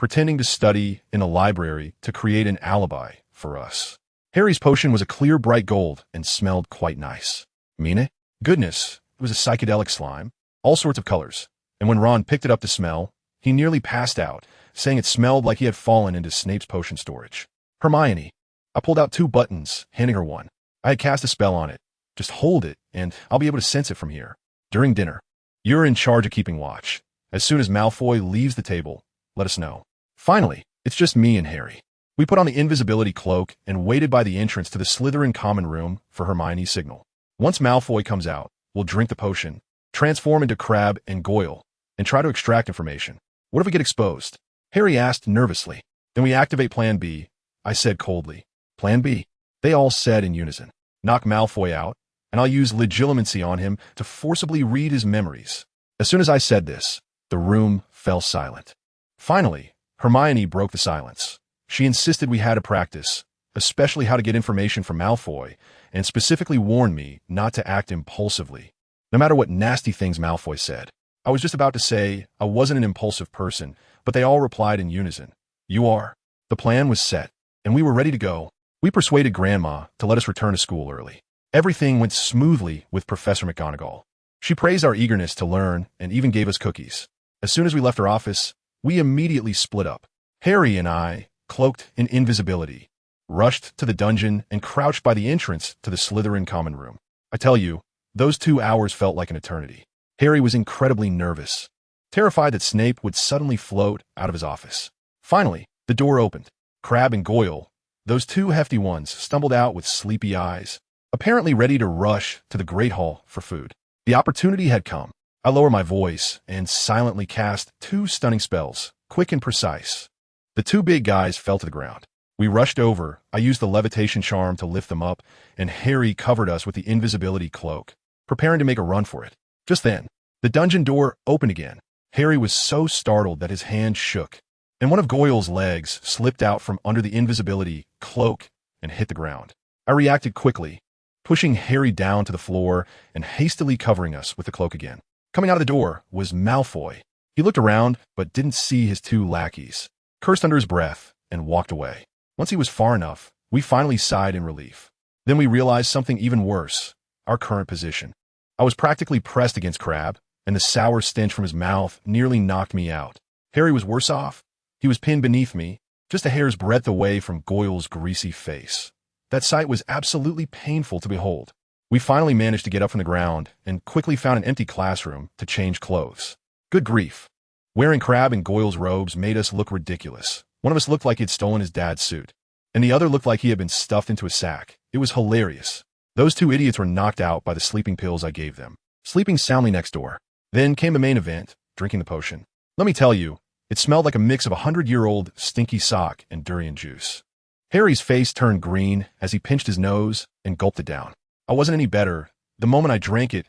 [SPEAKER 1] pretending to study in a library to create an alibi for us. Harry's potion was a clear, bright gold and smelled quite nice. Mine? Goodness, it was a psychedelic slime, all sorts of colors, and when Ron picked it up to smell, he nearly passed out, saying it smelled like he had fallen into Snape's potion storage. Hermione. I pulled out 2 buttons, handing her one. I had cast a spell on it. Just hold it, and I'll be able to sense it from here. During dinner. You're in charge of keeping watch. As soon as Malfoy leaves the table, let us know. Finally, it's just me and Harry. We put on the invisibility cloak and waited by the entrance to the Slytherin common room for Hermione's signal. Once Malfoy comes out, we'll drink the potion, transform into Crabbe and Goyle, and try to extract information. What if we get exposed? Harry asked nervously. Then we activate Plan B, I said coldly. Plan B? They all said in unison. Knock Malfoy out, and I'll use legilimency on him to forcibly read his memories. As soon as I said this, the room fell silent. Finally, Hermione broke the silence. She insisted we had to practice, especially how to get information from Malfoy, and specifically warned me not to act impulsively, no matter what nasty things Malfoy said. I was just about to say I wasn't an impulsive person, but they all replied in unison. You are. The plan was set, and we were ready to go. We persuaded Grandma to let us return to school early. Everything went smoothly with Professor McGonagall. She praised our eagerness to learn and even gave us cookies. As soon as we left her office, we immediately split up. Harry and I, cloaked in invisibility, rushed to the dungeon and crouched by the entrance to the Slytherin common room. I tell you, those 2 hours felt like an eternity. Harry was incredibly nervous, terrified that Snape would suddenly float out of his office. Finally, the door opened. Crabbe and Goyle, those 2 hefty ones, stumbled out with sleepy eyes, apparently ready to rush to the Great Hall for food. The opportunity had come. I lowered my voice and silently cast 2 stunning spells, quick and precise. The 2 big guys fell to the ground. We rushed over, I used the levitation charm to lift them up, and Harry covered us with the invisibility cloak, preparing to make a run for it. Just then, the dungeon door opened again. Harry was so startled that his hand shook, and one of Goyle's legs slipped out from under the invisibility cloak and hit the ground. I reacted quickly, pushing Harry down to the floor and hastily covering us with the cloak again. Coming out of the door was Malfoy. He looked around, but didn't see his 2 lackeys, cursed under his breath, and walked away. Once he was far enough, we finally sighed in relief. Then we realized something even worse, our current position. I was practically pressed against Crabbe, and the sour stench from his mouth nearly knocked me out. Harry was worse off. He was pinned beneath me, just a hair's breadth away from Goyle's greasy face. That sight was absolutely painful to behold. We finally managed to get up from the ground and quickly found an empty classroom to change clothes. Good grief. Wearing Crabbe and Goyle's robes made us look ridiculous. One of us looked like he had stolen his dad's suit, and the other looked like he had been stuffed into a sack. It was hilarious. Those 2 idiots were knocked out by the sleeping pills I gave them, sleeping soundly next door. Then came the main event, drinking the potion. Let me tell you, it smelled like a mix of 100-year-old stinky sock and durian juice. Harry's face turned green as he pinched his nose and gulped it down. I wasn't any better. The moment I drank it,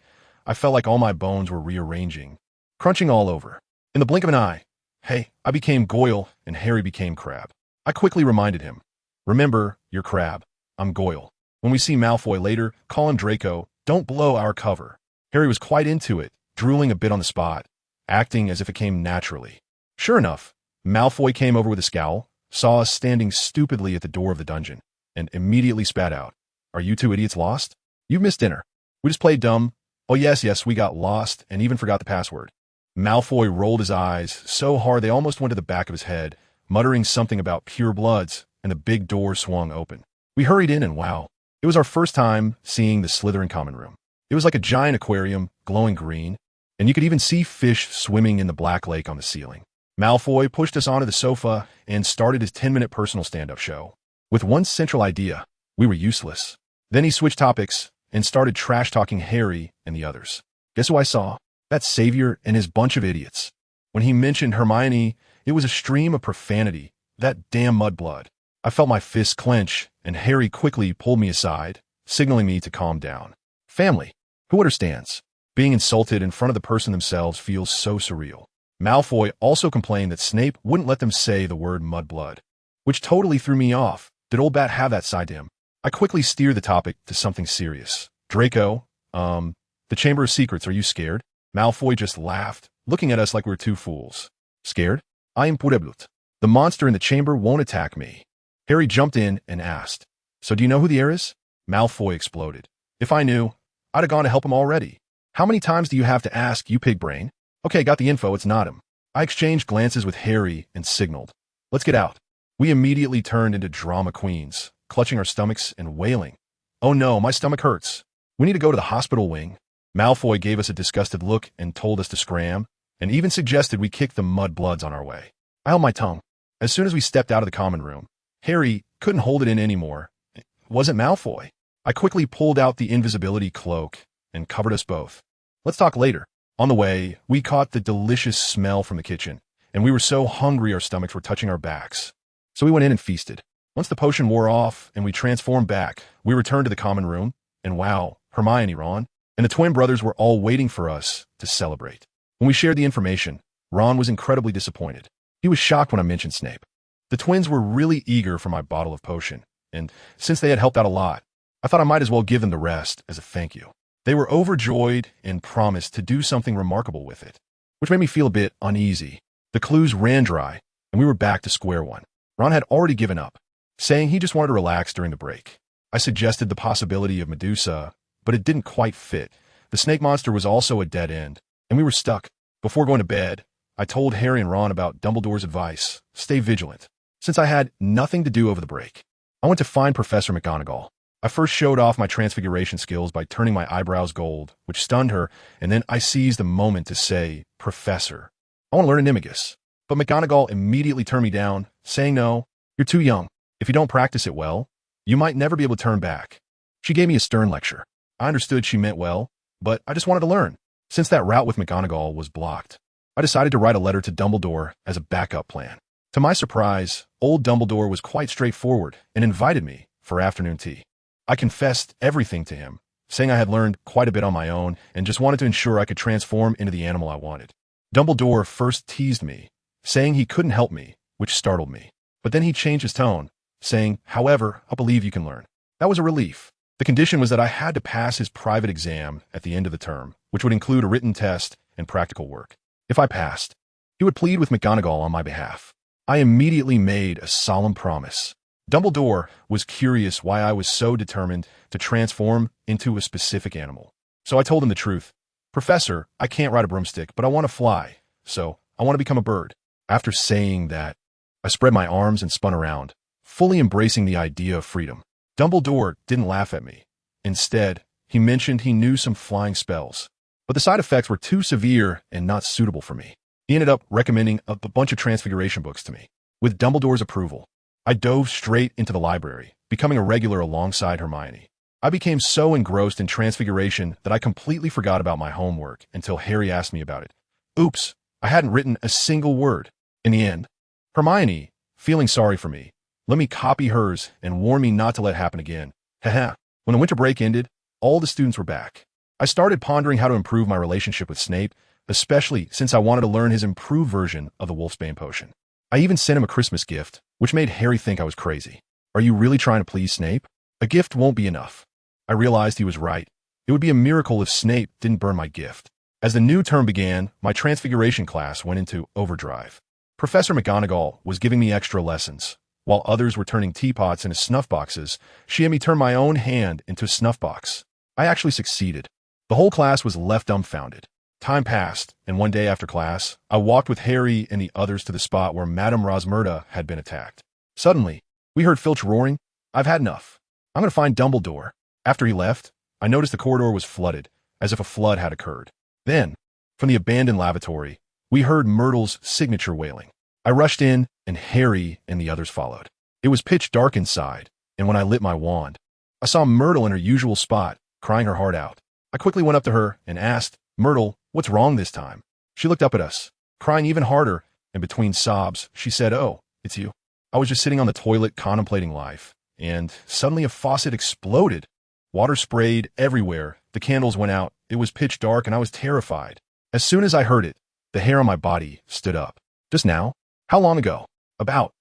[SPEAKER 1] I felt like all my bones were rearranging, crunching all over. In the blink of an eye, I became Goyle and Harry became Crabbe. I quickly reminded him, remember, you're Crabbe, I'm Goyle. When we see Malfoy later, call him Draco, don't blow our cover. Harry was quite into it, drooling a bit on the spot, acting as if it came naturally. Sure enough, Malfoy came over with a scowl, saw us standing stupidly at the door of the dungeon, and immediately spat out. Are you 2 idiots lost? You've missed dinner. We just played dumb. Oh yes, we got lost and even forgot the password. Malfoy rolled his eyes so hard they almost went to the back of his head, muttering something about pure bloods, and the big door swung open. We hurried in and wow, it was our first time seeing the Slytherin common room. It was like a giant aquarium, glowing green, and you could even see fish swimming in the black lake on the ceiling. Malfoy pushed us onto the sofa and started his 10-minute personal stand-up show. With one central idea, we were useless. Then he switched topics and started trash-talking Harry and the others. Guess who I saw? That savior and his bunch of idiots. When he mentioned Hermione, it was a stream of profanity, that damn mudblood. I felt my fists clench, and Harry quickly pulled me aside, signaling me to calm down. Family. Who understands? Being insulted in front of the person themselves feels so surreal. Malfoy also complained that Snape wouldn't let them say the word mudblood, which totally threw me off. Did old Bat have that side to him? I quickly steered the topic to something serious. Draco, the Chamber of Secrets, are you scared? Malfoy just laughed, looking at us like we were 2 fools. Scared? I am pureblut. The monster in the chamber won't attack me. Harry jumped in and asked, "So do you know who the heir is?" Malfoy exploded. "If I knew, I'd have gone to help him already. How many times do you have to ask, you pig brain?" "Okay, got the info, it's not him." I exchanged glances with Harry and signaled, "Let's get out." We immediately turned into drama queens, clutching our stomachs and wailing, "Oh no, my stomach hurts. We need to go to the hospital wing." Malfoy gave us a disgusted look and told us to scram, and even suggested we kick the mudbloods on our way. I held my tongue. As soon as we stepped out of the common room, Harry couldn't hold it in anymore. It wasn't Malfoy. I quickly pulled out the invisibility cloak and covered us both. "Let's talk later." On the way, we caught the delicious smell from the kitchen, and we were so hungry our stomachs were touching our backs. So we went in and feasted. Once the potion wore off and we transformed back, we returned to the common room, and wow, Hermione, Ron, and the twin brothers were all waiting for us to celebrate. When we shared the information, Ron was incredibly disappointed. He was shocked when I mentioned Snape. The twins were really eager for my bottle of potion, and since they had helped out a lot, I thought I might as well give them the rest as a thank you. They were overjoyed and promised to do something remarkable with it, which made me feel a bit uneasy. The clues ran dry, and we were back to square one. Ron had already given up, saying he just wanted to relax during the break. I suggested the possibility of Medusa, but it didn't quite fit. The snake monster was also a dead end, and we were stuck. Before going to bed, I told Harry and Ron about Dumbledore's advice: stay vigilant. Since I had nothing to do over the break, I went to find Professor McGonagall. I first showed off my transfiguration skills by turning my eyebrows gold, which stunned her, and then I seized the moment to say, "Professor, I want to learn Animagus." But McGonagall immediately turned me down, saying, "No, you're too young. If you don't practice it well, you might never be able to turn back." She gave me a stern lecture. I understood she meant well, but I just wanted to learn. Since that route with McGonagall was blocked, I decided to write a letter to Dumbledore as a backup plan. To my surprise, old Dumbledore was quite straightforward and invited me for afternoon tea. I confessed everything to him, saying I had learned quite a bit on my own and just wanted to ensure I could transform into the animal I wanted. Dumbledore first teased me, saying he couldn't help me, which startled me. But then he changed his tone, saying, "However, I believe you can learn." That was a relief. The condition was that I had to pass his private exam at the end of the term, which would include a written test and practical work. If I passed, he would plead with McGonagall on my behalf. I immediately made a solemn promise. Dumbledore was curious why I was so determined to transform into a specific animal. So I told him the truth. "Professor, I can't ride a broomstick, but I want to fly, so I want to become a bird." After saying that, I spread my arms and spun around, fully embracing the idea of freedom. Dumbledore didn't laugh at me. Instead, he mentioned he knew some flying spells, but the side effects were too severe and not suitable for me. He ended up recommending a bunch of transfiguration books to me. With Dumbledore's approval, I dove straight into the library, becoming a regular alongside Hermione. I became so engrossed in transfiguration that I completely forgot about my homework until Harry asked me about it. Oops, I hadn't written a single word. In the end, Hermione, feeling sorry for me, let me copy hers and warn me not to let it happen again. Haha. When the winter break ended, all the students were back. I started pondering how to improve my relationship with Snape, especially since I wanted to learn his improved version of the Wolfsbane potion. I even sent him a Christmas gift, which made Harry think I was crazy. Are you really trying to please Snape? A gift won't be enough. I realized he was right. It would be a miracle if Snape didn't burn my gift. As the new term began, my transfiguration class went into overdrive. Professor McGonagall was giving me extra lessons. While others were turning teapots into snuff boxes, she had me turn my own hand into a snuff box. I actually succeeded. The whole class was left dumbfounded. Time passed, and one day after class, I walked with Harry and the others to the spot where Madame Rosmerta had been attacked. Suddenly, we heard Filch roaring, "I've had enough. I'm going to find Dumbledore." After he left, I noticed the corridor was flooded, as if a flood had occurred. Then, from the abandoned lavatory, we heard Myrtle's signature wailing. I rushed in, and Harry and the others followed. It was pitch dark inside, and when I lit my wand, I saw Myrtle in her usual spot, crying her heart out. I quickly went up to her and asked, "Myrtle, what's wrong this time?" She looked up at us, crying even harder, and between sobs, she said, "Oh, it's you." I was just sitting on the toilet contemplating life, and suddenly a faucet exploded. Water sprayed everywhere, the candles went out, it was pitch dark, and I was terrified. As soon as I heard it, the hair on my body stood up. Just now? How long ago? About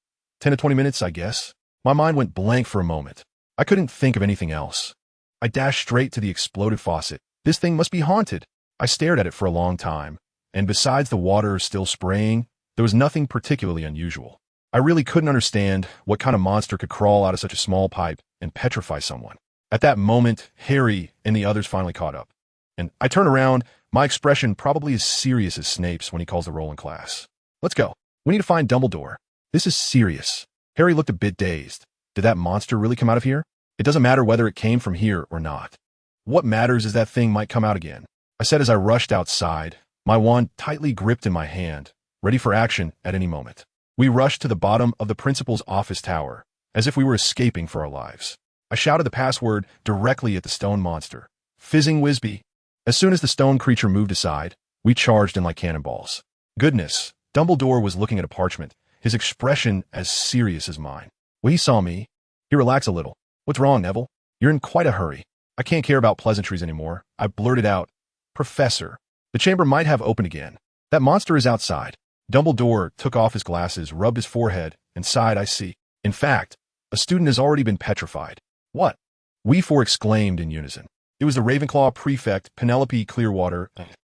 [SPEAKER 1] 10 to 20 minutes, I guess. My mind went blank for a moment. I couldn't think of anything else. I dashed straight to the exploded faucet. This thing must be haunted. I stared at it for a long time, and besides the water still spraying, there was nothing particularly unusual. I really couldn't understand what kind of monster could crawl out of such a small pipe and petrify someone. At that moment, Harry and the others finally caught up. And I turn around, my expression probably as serious as Snape's when he calls the roll in class. Let's go. We need to find Dumbledore. This is serious. Harry looked a bit dazed. Did that monster really come out of here? It doesn't matter whether it came from here or not. What matters is that thing might come out again. I said as I rushed outside, my wand tightly gripped in my hand, ready for action at any moment. We rushed to the bottom of the principal's office tower, as if we were escaping for our lives. I shouted the password directly at the stone monster. Fizzing Whizbee. As soon as the stone creature moved aside, we charged in like cannonballs. Goodness, Dumbledore was looking at a parchment, his expression as serious as mine. When he saw me, he relaxed a little. What's wrong, Neville? You're in quite a hurry. I can't care about pleasantries anymore. I blurted out, Professor, the chamber might have opened again. That monster is outside. Dumbledore took off his glasses, rubbed his forehead, and sighed, I see. In fact, a student has already been petrified. What? We four exclaimed in unison. It was the Ravenclaw prefect, Penelope Clearwater,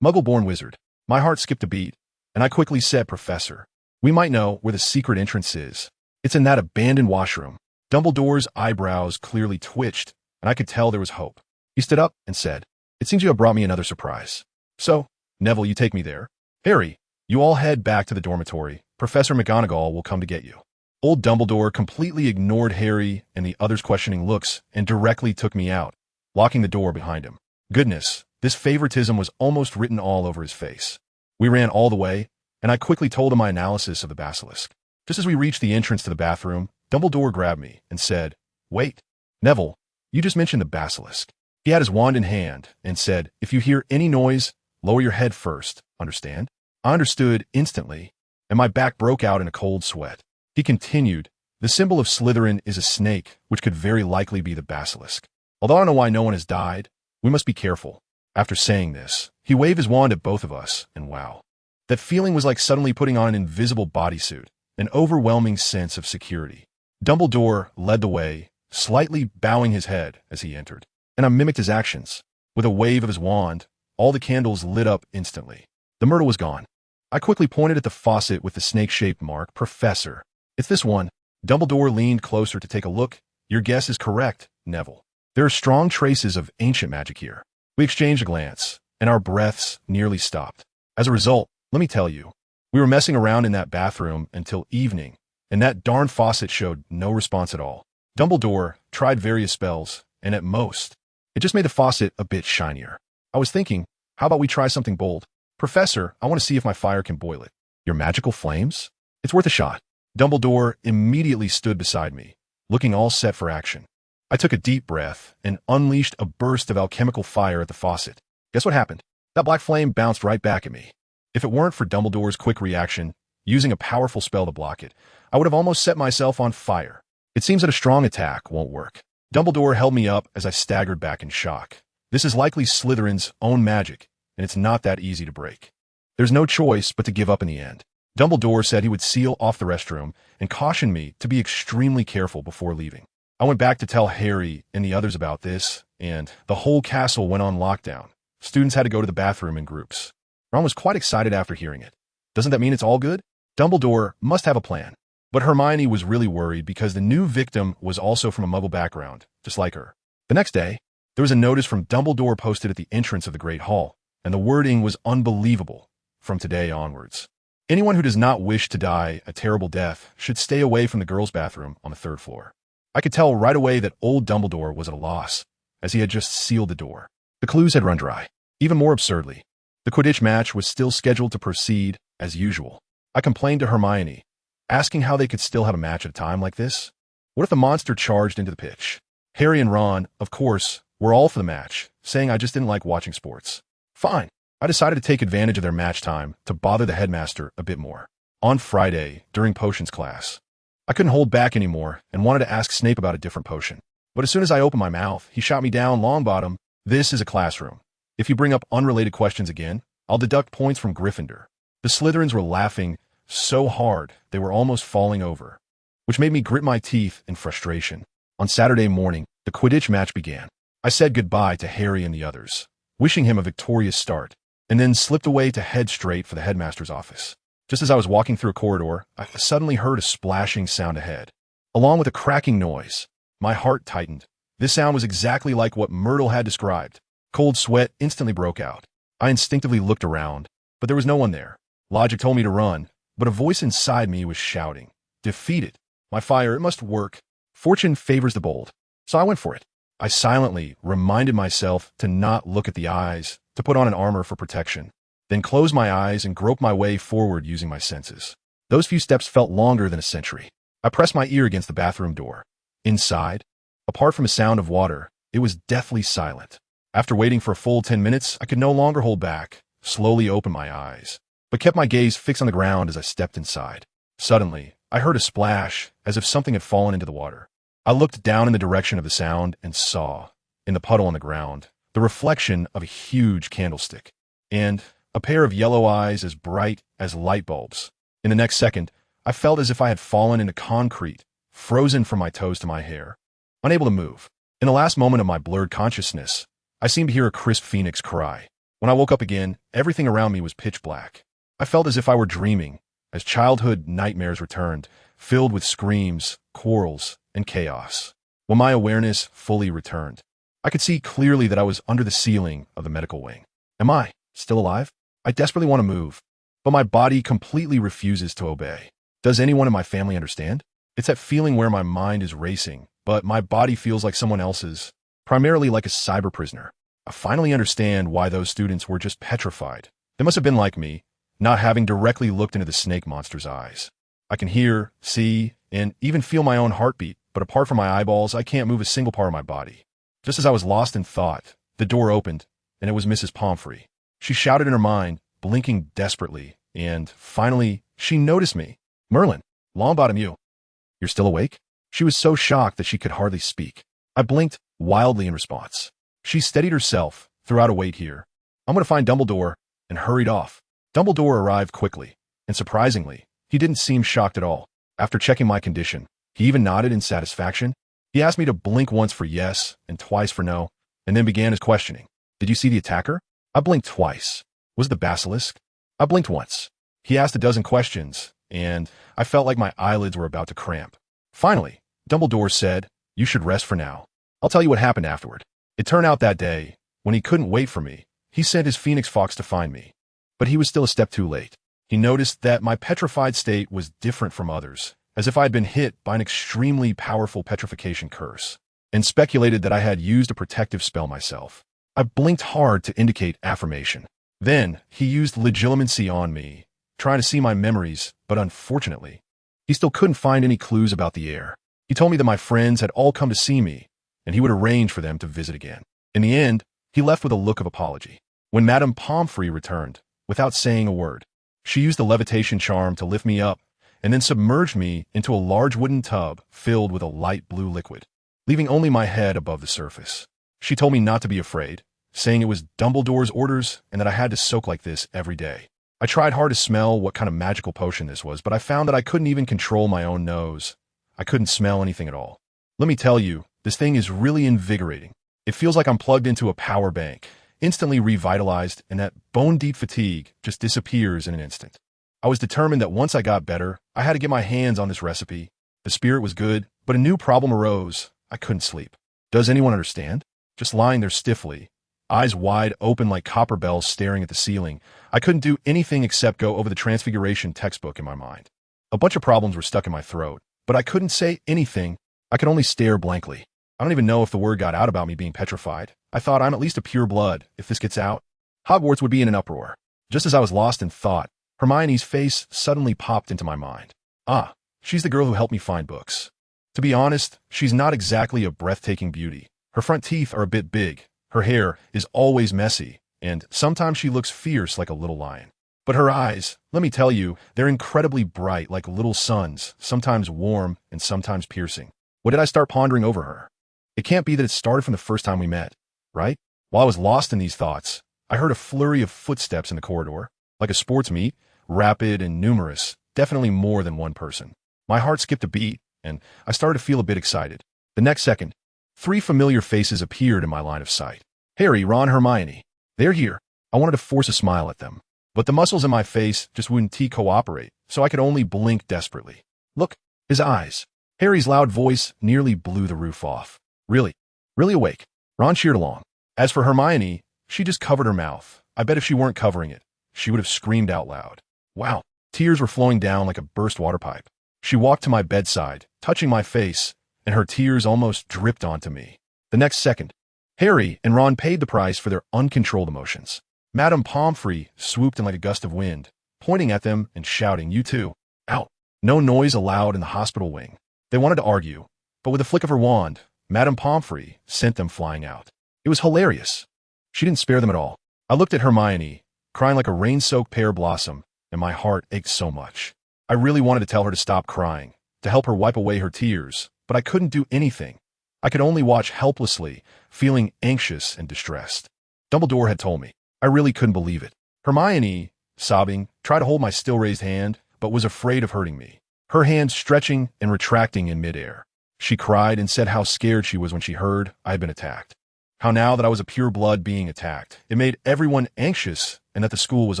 [SPEAKER 1] Muggle-born wizard. My heart skipped a beat, and I quickly said, Professor, we might know where the secret entrance is. It's in that abandoned washroom. Dumbledore's eyebrows clearly twitched, and I could tell there was hope. He stood up and said, It seems you have brought me another surprise. So, Neville, you take me there. Harry, you all head back to the dormitory. Professor McGonagall will come to get you. Old Dumbledore completely ignored Harry and the others' questioning looks and directly took me out, locking the door behind him. Goodness, this favoritism was almost written all over his face. We ran all the way, and I quickly told him my analysis of the basilisk. Just as we reached the entrance to the bathroom, Dumbledore grabbed me and said, Wait, Neville, you just mentioned the basilisk. He had his wand in hand and said, If you hear any noise, lower your head first, understand? I understood instantly, and my back broke out in a cold sweat. He continued, The symbol of Slytherin is a snake, which could very likely be the basilisk. Although I don't know why no one has died, we must be careful. After saying this, he waved his wand at both of us, and wow. That feeling was like suddenly putting on an invisible bodysuit, an overwhelming sense of security. Dumbledore led the way, slightly bowing his head as he entered, and I mimicked his actions. With a wave of his wand, all the candles lit up instantly. The myrtle was gone. I quickly pointed at the faucet with the snake-shaped mark. Professor, it's this one. Dumbledore leaned closer to take a look. Your guess is correct, Neville. There are strong traces of ancient magic here. We exchanged a glance, and our breaths nearly stopped. As a result, let me tell you, we were messing around in that bathroom until evening, and that darn faucet showed no response at all. Dumbledore tried various spells, and at most, it just made the faucet a bit shinier. I was thinking, how about we try something bold? Professor, I want to see if my fire can boil it. Your magical flames? It's worth a shot. Dumbledore immediately stood beside me, looking all set for action. I took a deep breath and unleashed a burst of alchemical fire at the faucet. Guess what happened? That black flame bounced right back at me. If it weren't for Dumbledore's quick reaction, using a powerful spell to block it, I would have almost set myself on fire. It seems that a strong attack won't work. Dumbledore held me up as I staggered back in shock. This is likely Slytherin's own magic, and it's not that easy to break. There's no choice but to give up in the end. Dumbledore said he would seal off the restroom and cautioned me to be extremely careful before leaving. I went back to tell Harry and the others about this, and the whole castle went on lockdown. Students had to go to the bathroom in groups. Ron was quite excited after hearing it. Doesn't that mean it's all good? Dumbledore must have a plan. But Hermione was really worried because the new victim was also from a Muggle background, just like her. The next day, there was a notice from Dumbledore posted at the entrance of the Great Hall, and the wording was unbelievable. From today onwards, anyone who does not wish to die a terrible death should stay away from the girls' bathroom on the 3rd floor. I could tell right away that old Dumbledore was at a loss, as he had just sealed the door. The clues had run dry. Even more absurdly, the Quidditch match was still scheduled to proceed as usual. I complained to Hermione, asking how they could still have a match at a time like this. What if the monster charged into the pitch? Harry and Ron, of course, were all for the match, saying I just didn't like watching sports. Fine. I decided to take advantage of their match time to bother the headmaster a bit more. On Friday, during potions class, I couldn't hold back anymore and wanted to ask Snape about a different potion. But as soon as I opened my mouth, he shot me down. Longbottom, this is a classroom. If you bring up unrelated questions again, I'll deduct points from Gryffindor. The Slytherins were laughing so hard they were almost falling over, which made me grit my teeth in frustration. On Saturday morning, the Quidditch match began. I said goodbye to Harry and the others, wishing him a victorious start, and then slipped away to head straight for the headmaster's office. Just as I was walking through a corridor, I suddenly heard a splashing sound ahead, along with a cracking noise. My heart tightened. This sound was exactly like what Myrtle had described. Cold sweat instantly broke out. I instinctively looked around, but there was no one there. Logic told me to run, but a voice inside me was shouting, "Defeat it. My fire, it must work. Fortune favors the bold." So I went for it. I silently reminded myself to not look at the eyes, to put on an armor for protection, then close my eyes and grope my way forward using my senses. Those few steps felt longer than a century. I pressed my ear against the bathroom door. Inside, apart from a sound of water, it was deathly silent. After waiting for a full 10 minutes, I could no longer hold back, slowly opened my eyes, but kept my gaze fixed on the ground as I stepped inside. Suddenly, I heard a splash, as if something had fallen into the water. I looked down in the direction of the sound and saw, in the puddle on the ground, the reflection of a huge candlestick, and a pair of yellow eyes as bright as light bulbs. In the next second, I felt as if I had fallen into concrete, frozen from my toes to my hair, unable to move. In the last moment of my blurred consciousness, I seemed to hear a crisp phoenix cry. When I woke up again, everything around me was pitch black. I felt as if I were dreaming, as childhood nightmares returned, filled with screams, quarrels, and chaos. When my awareness fully returned, I could see clearly that I was under the ceiling of the medical wing. Am I still alive? I desperately want to move, but my body completely refuses to obey. Does anyone in my family understand? It's that feeling where my mind is racing, but my body feels like someone else's, primarily like a cyber prisoner. I finally understand why those students were just petrified. They must have been like me, not having directly looked into the snake monster's eyes. I can hear, see, and even feel my own heartbeat, but apart from my eyeballs, I can't move a single part of my body. Just as I was lost in thought, the door opened, and it was Mrs. Pomfrey. She shouted in her mind, blinking desperately, and finally, she noticed me. "Merlin, Longbottom, you're still awake?" She was so shocked that she could hardly speak. I blinked wildly in response. She steadied herself, threw out a weight here. "I'm going to find Dumbledore," and hurried off. Dumbledore arrived quickly, and surprisingly, he didn't seem shocked at all. After checking my condition, he even nodded in satisfaction. He asked me to blink once for yes and twice for no, and then began his questioning. "Did you see the attacker?" I blinked twice. "Was it the basilisk?" I blinked once. He asked a dozen questions, and I felt like my eyelids were about to cramp. Finally, Dumbledore said, "You should rest for now. I'll tell you what happened afterward." It turned out that day, when he couldn't wait for me, he sent his Phoenix Fox to find me. But he was still a step too late. He noticed that my petrified state was different from others, as if I had been hit by an extremely powerful petrification curse, and speculated that I had used a protective spell myself. I blinked hard to indicate affirmation. Then, he used legilimency on me, trying to see my memories, but unfortunately, he still couldn't find any clues about the air. He told me that my friends had all come to see me, and he would arrange for them to visit again. In the end, he left with a look of apology. When Madame Pomfrey returned, without saying a word, she used the levitation charm to lift me up and then submerged me into a large wooden tub filled with a light blue liquid, leaving only my head above the surface. She told me not to be afraid, saying it was Dumbledore's orders and that I had to soak like this every day. I tried hard to smell what kind of magical potion this was, but I found that I couldn't even control my own nose. I couldn't smell anything at all. Let me tell you, this thing is really invigorating. It feels like I'm plugged into a power bank, instantly revitalized, and that bone-deep fatigue just disappears in an instant. I was determined that once I got better, I had to get my hands on this recipe. The spirit was good, but a new problem arose. I couldn't sleep. Does anyone understand? Just lying there stiffly, eyes wide open like copper bells staring at the ceiling, I couldn't do anything except go over the Transfiguration textbook in my mind. A bunch of problems were stuck in my throat, but I couldn't say anything. I could only stare blankly. I don't even know if the word got out about me being petrified. I thought I'm at least a pure blood. If this gets out, Hogwarts would be in an uproar. Just as I was lost in thought, Hermione's face suddenly popped into my mind. Ah, she's the girl who helped me find books. To be honest, she's not exactly a breathtaking beauty. Her front teeth are a bit big, her hair is always messy, and sometimes she looks fierce like a little lion. But her eyes, let me tell you, they're incredibly bright like little suns, sometimes warm and sometimes piercing. What did I start pondering over her? It can't be that it started from the first time we met, right? While I was lost in these thoughts, I heard a flurry of footsteps in the corridor, like a sports meet, rapid and numerous, definitely more than one person. My heart skipped a beat, and I started to feel a bit excited. The next second, 3 familiar faces appeared in my line of sight. Harry, Ron, Hermione. They're here. I wanted to force a smile at them. But the muscles in my face just wouldn't cooperate, so I could only blink desperately. Look, his eyes. Harry's loud voice nearly blew the roof off. Really? Really awake? Ron cheered along. As for Hermione, she just covered her mouth. I bet if she weren't covering it, she would have screamed out loud. Wow. Tears were flowing down like a burst water pipe. She walked to my bedside, touching my face, and her tears almost dripped onto me. The next second, Harry and Ron paid the price for their uncontrolled emotions. Madame Pomfrey swooped in like a gust of wind, pointing at them and shouting, "You too! Out!" No noise allowed in the hospital wing. They wanted to argue, but with a flick of her wand, Madame Pomfrey sent them flying out. It was hilarious. She didn't spare them at all. I looked at Hermione, crying like a rain-soaked pear blossom, and my heart ached so much. I really wanted to tell her to stop crying, to help her wipe away her tears, but I couldn't do anything. I could only watch helplessly, feeling anxious and distressed. Dumbledore had told me. I really couldn't believe it. Hermione, sobbing, tried to hold my still-raised hand, but was afraid of hurting me. Her hand stretching and retracting in midair. She cried and said how scared she was when she heard I had been attacked. How now that I was a pure blood being attacked, it made everyone anxious and that the school was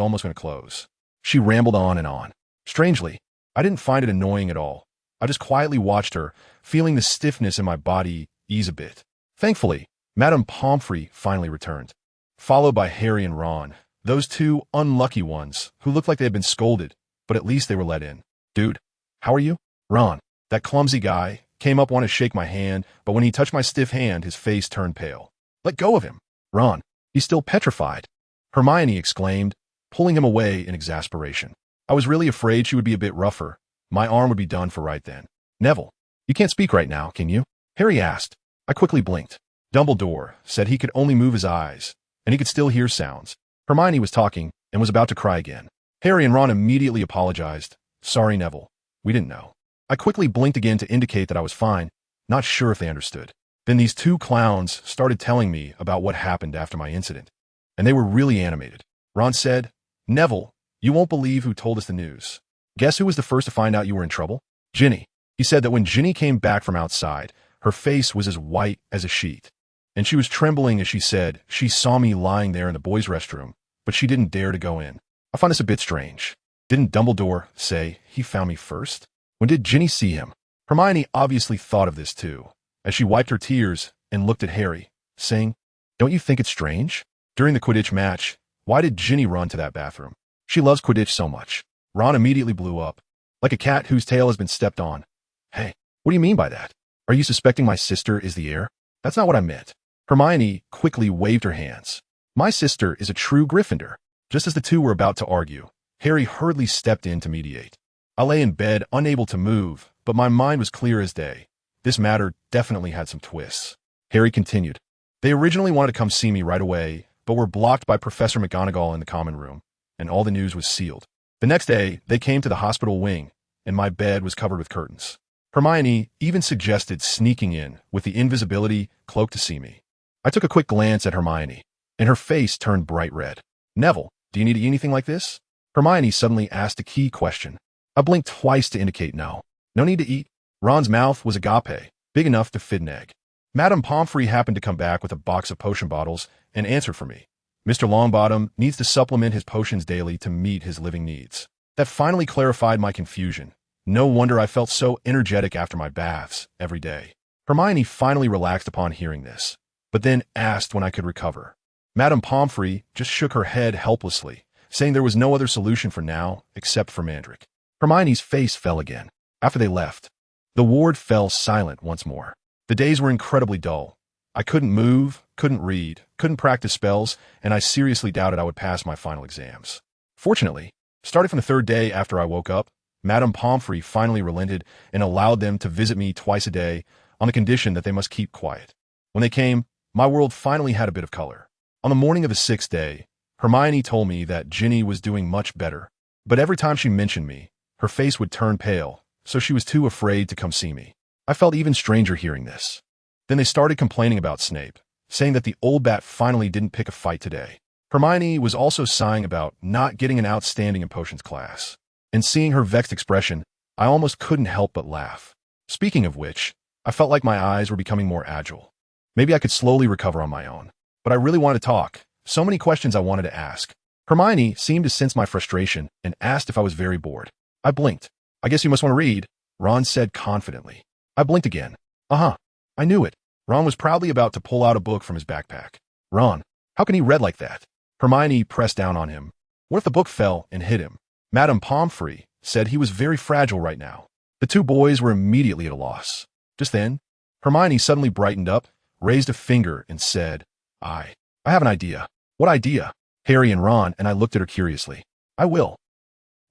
[SPEAKER 1] almost going to close. She rambled on and on. Strangely, I didn't find it annoying at all. I just quietly watched her, feeling the stiffness in my body ease a bit. Thankfully, Madame Pomfrey finally returned, followed by Harry and Ron, those two unlucky ones who looked like they had been scolded, but at least they were let in. "Dude, how are you?" Ron, that clumsy guy, came up wanting to shake my hand, but when he touched my stiff hand, his face turned pale. "Let go of him." "Ron, he's still petrified," Hermione exclaimed, pulling him away in exasperation. I was really afraid she would be a bit rougher. My arm would be done for right then. "Neville, you can't speak right now, can you?" Harry asked. I quickly blinked. Dumbledore said he could only move his eyes, and he could still hear sounds. Hermione was talking and was about to cry again. Harry and Ron immediately apologized. "Sorry, Neville. We didn't know." I quickly blinked again to indicate that I was fine, not sure if they understood. Then these two clowns started telling me about what happened after my incident, and they were really animated. Ron said, "Neville, you won't believe who told us the news. Guess who was the first to find out you were in trouble? Ginny." He said that when Ginny came back from outside, her face was as white as a sheet, and she was trembling as she said she saw me lying there in the boys' restroom, but she didn't dare to go in. I find this a bit strange. Didn't Dumbledore say he found me first? When did Ginny see him? Hermione obviously thought of this too, as she wiped her tears and looked at Harry, saying, "Don't you think it's strange? During the Quidditch match, why did Ginny run to that bathroom? She loves Quidditch so much." Ron immediately blew up, like a cat whose tail has been stepped on. "Hey, what do you mean by that? Are you suspecting my sister is the heir?" "That's not what I meant." Hermione quickly waved her hands. "My sister is a true Gryffindor." Just as the two were about to argue, Harry hurriedly stepped in to mediate. I lay in bed, unable to move, but my mind was clear as day. This matter definitely had some twists. Harry continued. "They originally wanted to come see me right away, but were blocked by Professor McGonagall in the common room, and all the news was sealed. The next day, they came to the hospital wing, and my bed was covered with curtains. Hermione even suggested sneaking in with the invisibility cloak to see me. I took a quick glance at Hermione, and her face turned bright red. "Neville, do you need to eat anything like this?" Hermione suddenly asked a key question. I blinked twice to indicate no. No need to eat. Ron's mouth was agape, big enough to fit an egg. Madame Pomfrey happened to come back with a box of potion bottles and answered for me. "Mr. Longbottom needs to supplement his potions daily to meet his living needs." That finally clarified my confusion. No wonder I felt so energetic after my baths every day. Hermione finally relaxed upon hearing this, but then asked when I could recover. Madame Pomfrey just shook her head helplessly, saying there was no other solution for now except for Mandrick. Hermione's face fell again. After they left, the ward fell silent once more. The days were incredibly dull. I couldn't move, couldn't read, couldn't practice spells, and I seriously doubted I would pass my final exams. Fortunately, starting from the third day after I woke up, Madame Pomfrey finally relented and allowed them to visit me twice a day on the condition that they must keep quiet. When they came, my world finally had a bit of color. On the morning of the sixth day, Hermione told me that Ginny was doing much better, but every time she mentioned me, her face would turn pale, so she was too afraid to come see me. I felt even stranger hearing this. Then they started complaining about Snape, saying that the old bat finally didn't pick a fight today. Hermione was also sighing about not getting an outstanding in potions class, and seeing her vexed expression, I almost couldn't help but laugh. Speaking of which, I felt like my eyes were becoming more agile. Maybe I could slowly recover on my own. But I really wanted to talk. So many questions I wanted to ask. Hermione seemed to sense my frustration and asked if I was very bored. I blinked. I guess you must want to read, Ron said confidently. I blinked again. Uh-huh. I knew it. Ron was proudly about to pull out a book from his backpack. Ron, how can he read like that? Hermione pressed down on him. What if the book fell and hit him? Madame Pomfrey said he was very fragile right now. The two boys were immediately at a loss. Just then, Hermione suddenly brightened up, raised a finger, and said, I have an idea. What idea? Harry and Ron and I looked at her curiously. I will.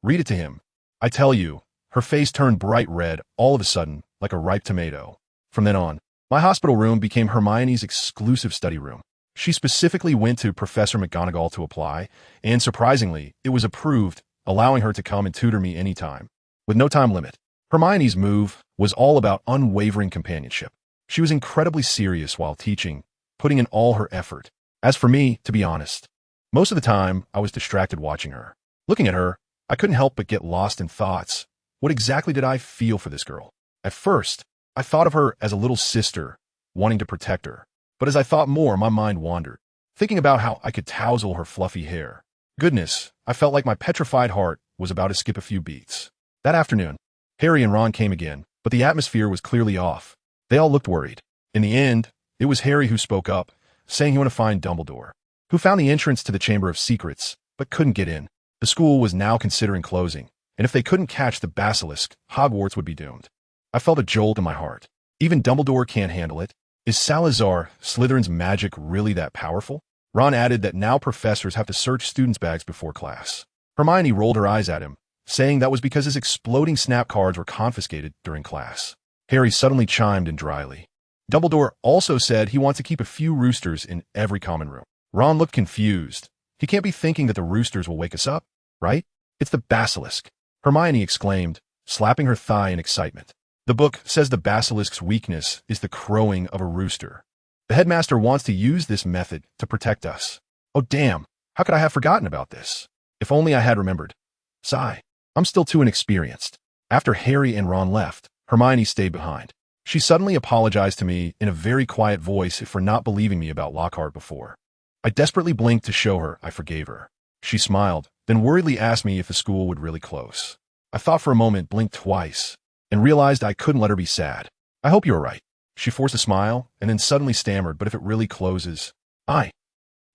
[SPEAKER 1] Read it to him. I tell you, her face turned bright red all of a sudden, like a ripe tomato. From then on, my hospital room became Hermione's exclusive study room. She specifically went to Professor McGonagall to apply, and surprisingly, it was approved, allowing her to come and tutor me anytime, with no time limit. Hermione's move was all about unwavering companionship. She was incredibly serious while teaching, putting in all her effort. As for me, to be honest, most of the time I was distracted watching her. Looking at her, I couldn't help but get lost in thoughts. What exactly did I feel for this girl? At first, I thought of her as a little sister, wanting to protect her. But as I thought more, my mind wandered, thinking about how I could tousle her fluffy hair. Goodness, I felt like my petrified heart was about to skip a few beats. That afternoon, Harry and Ron came again, but the atmosphere was clearly off. They all looked worried. In the end, it was Harry who spoke up, saying he wanted to find Dumbledore, who found the entrance to the Chamber of Secrets, but couldn't get in. The school was now considering closing, and if they couldn't catch the basilisk, Hogwarts would be doomed. I felt a jolt in my heart. Even Dumbledore can't handle it. Is Salazar Slytherin's magic really that powerful? Ron added that now professors have to search students' bags before class. Hermione rolled her eyes at him, saying that was because his exploding snap cards were confiscated during class. Harry suddenly chimed in dryly. Dumbledore also said he wants to keep a few roosters in every common room. Ron looked confused. He can't be thinking that the roosters will wake us up, right? It's the basilisk, Hermione exclaimed, slapping her thigh in excitement. The book says the basilisk's weakness is the crowing of a rooster. The headmaster wants to use this method to protect us. Oh damn, how could I have forgotten about this? If only I had remembered. Sigh, I'm still too inexperienced. After Harry and Ron left, Hermione stayed behind. She suddenly apologized to me in a very quiet voice for not believing me about Lockhart before. I desperately blinked to show her I forgave her. She smiled, then worriedly asked me if the school would really close. I thought for a moment, blinked twice, and realized I couldn't let her be sad. I hope you are right. She forced a smile, and then suddenly stammered, but if it really closes, I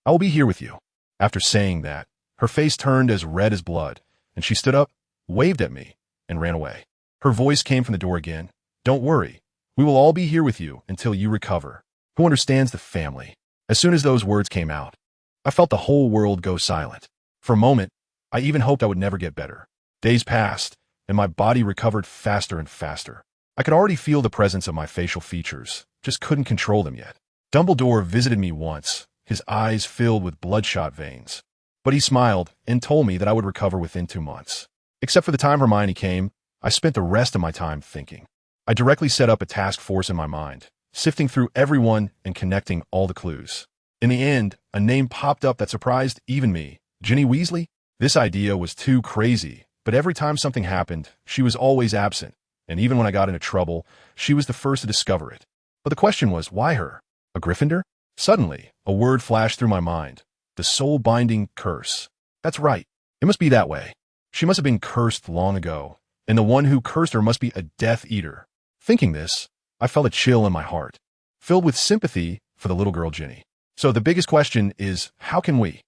[SPEAKER 1] will be here with you. After saying that, her face turned as red as blood, and she stood up, waved at me, and ran away. Her voice came from the door again. Don't worry. We will all be here with you until you recover. Who understands the family? As soon as those words came out, I felt the whole world go silent. For a moment, I even hoped I would never get better. Days passed, and my body recovered faster and faster. I could already feel the presence of my facial features, just couldn't control them yet. Dumbledore visited me once, his eyes filled with bloodshot veins. But he smiled and told me that I would recover within 2 months. Except for the time Hermione came, I spent the rest of my time thinking. I directly set up a task force in my mind, sifting through everyone and connecting all the clues. In the end, a name popped up that surprised even me. Ginny Weasley? This idea was too crazy, but every time something happened, she was always absent, and even when I got into trouble, she was the first to discover it. But the question was, why her? A Gryffindor? Suddenly, a word flashed through my mind. The soul-binding curse. That's right. It must be that way. She must have been cursed long ago, and the one who cursed her must be a Death Eater. Thinking this, I felt a chill in my heart, filled with sympathy for the little girl Ginny. So the biggest question is, how can we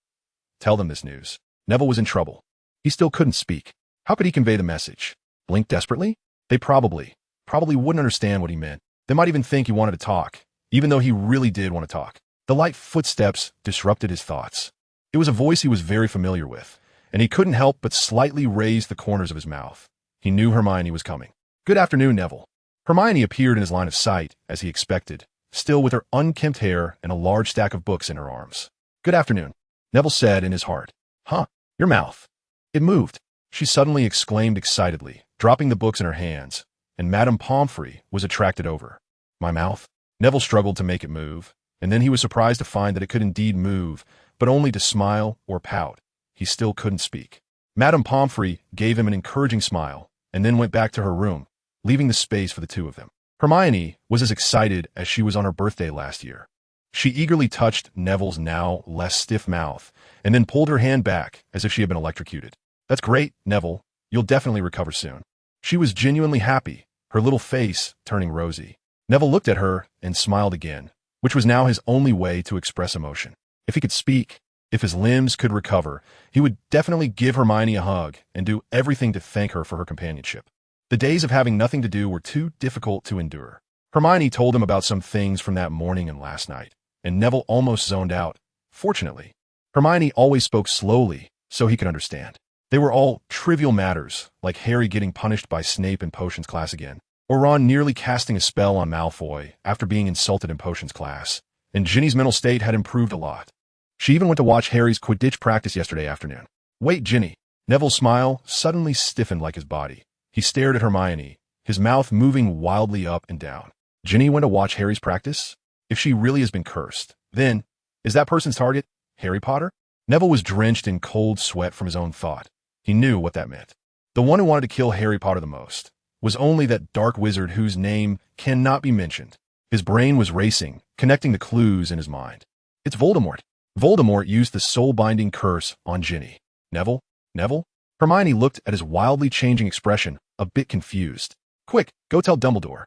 [SPEAKER 1] tell them this news? Neville was in trouble. He still couldn't speak. How could he convey the message? Blink desperately? They probably wouldn't understand what he meant. They might even think he wanted to talk, even though he really did want to talk. The light footsteps disrupted his thoughts. It was a voice he was very familiar with, and he couldn't help but slightly raise the corners of his mouth. He knew Hermione was coming. Good afternoon, Neville. Hermione appeared in his line of sight, as he expected, still with her unkempt hair and a large stack of books in her arms. Good afternoon, Neville said in his heart. Huh, your mouth. It moved. She suddenly exclaimed excitedly, dropping the books in her hands, and Madame Pomfrey was attracted over. My mouth? Neville struggled to make it move, and then he was surprised to find that it could indeed move, but only to smile or pout. He still couldn't speak. Madame Pomfrey gave him an encouraging smile, and then went back to her room, leaving the space for the two of them. Hermione was as excited as she was on her birthday last year. She eagerly touched Neville's now less stiff mouth, and then pulled her hand back as if she had been electrocuted. That's great, Neville. You'll definitely recover soon. She was genuinely happy, her little face turning rosy. Neville looked at her and smiled again, which was now his only way to express emotion. If he could speak, if his limbs could recover, he would definitely give Hermione a hug and do everything to thank her for her companionship. The days of having nothing to do were too difficult to endure. Hermione told him about some things from that morning and last night, and Neville almost zoned out. Fortunately, Hermione always spoke slowly so he could understand. They were all trivial matters, like Harry getting punished by Snape in potions class again, or Ron nearly casting a spell on Malfoy after being insulted in potions class, and Ginny's mental state had improved a lot. She even went to watch Harry's Quidditch practice yesterday afternoon. Wait, Ginny. Neville's smile suddenly stiffened like his body. He stared at Hermione, his mouth moving wildly up and down. Ginny went to watch Harry's practice? If she really has been cursed, then, is that person's target Harry Potter? Neville was drenched in cold sweat from his own thought. He knew what that meant. The one who wanted to kill Harry Potter the most was only that dark wizard whose name cannot be mentioned. His brain was racing, connecting the clues in his mind. It's Voldemort. Voldemort used the soul-binding curse on Ginny. Neville? Neville? Hermione looked at his wildly changing expression, a bit confused. Quick, go tell Dumbledore.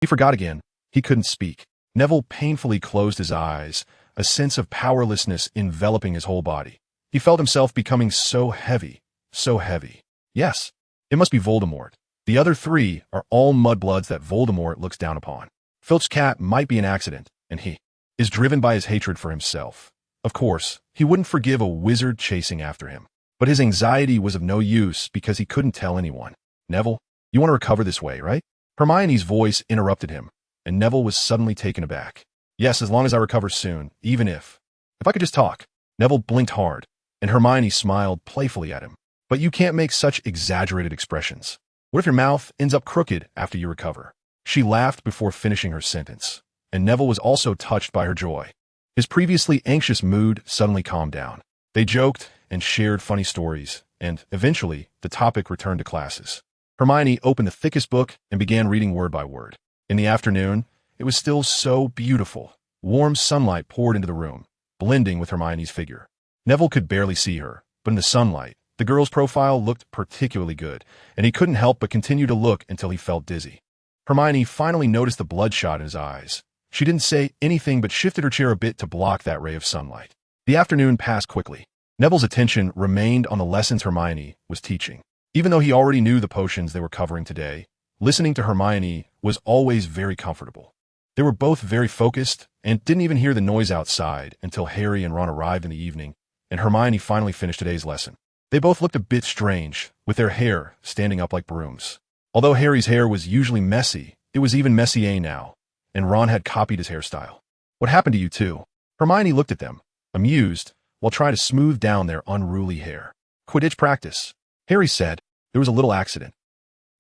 [SPEAKER 1] He forgot again. He couldn't speak. Neville painfully closed his eyes, a sense of powerlessness enveloping his whole body. He felt himself becoming so heavy, so heavy. Yes, it must be Voldemort. The other three are all mudbloods that Voldemort looks down upon. Filch's cat might be an accident, and he is driven by his hatred for himself. Of course, he wouldn't forgive a wizard chasing after him. But his anxiety was of no use because he couldn't tell anyone. Neville, you want to recover this way, right? Hermione's voice interrupted him, and Neville was suddenly taken aback. Yes, as long as I recover soon, even if I could just talk. Neville blinked hard, and Hermione smiled playfully at him. But you can't make such exaggerated expressions. What if your mouth ends up crooked after you recover? She laughed before finishing her sentence, and Neville was also touched by her joy. His previously anxious mood suddenly calmed down. They joked and shared funny stories, and eventually the topic returned to classes. Hermione opened the thickest book and began reading word by word. In the afternoon, it was still so beautiful. Warm sunlight poured into the room, blending with Hermione's figure. Neville could barely see her, but in the sunlight, the girl's profile looked particularly good, and he couldn't help but continue to look until he felt dizzy. Hermione finally noticed the bloodshot in his eyes. She didn't say anything but shifted her chair a bit to block that ray of sunlight. The afternoon passed quickly. Neville's attention remained on the lessons Hermione was teaching. Even though he already knew the potions they were covering today, listening to Hermione was always very comfortable. They were both very focused and didn't even hear the noise outside until Harry and Ron arrived in the evening, and Hermione finally finished today's lesson. They both looked a bit strange, with their hair standing up like brooms. Although Harry's hair was usually messy, it was even messier now, and Ron had copied his hairstyle. What happened to you two? Hermione looked at them, amused, while trying to smooth down their unruly hair. Quidditch practice. Harry said, there was a little accident.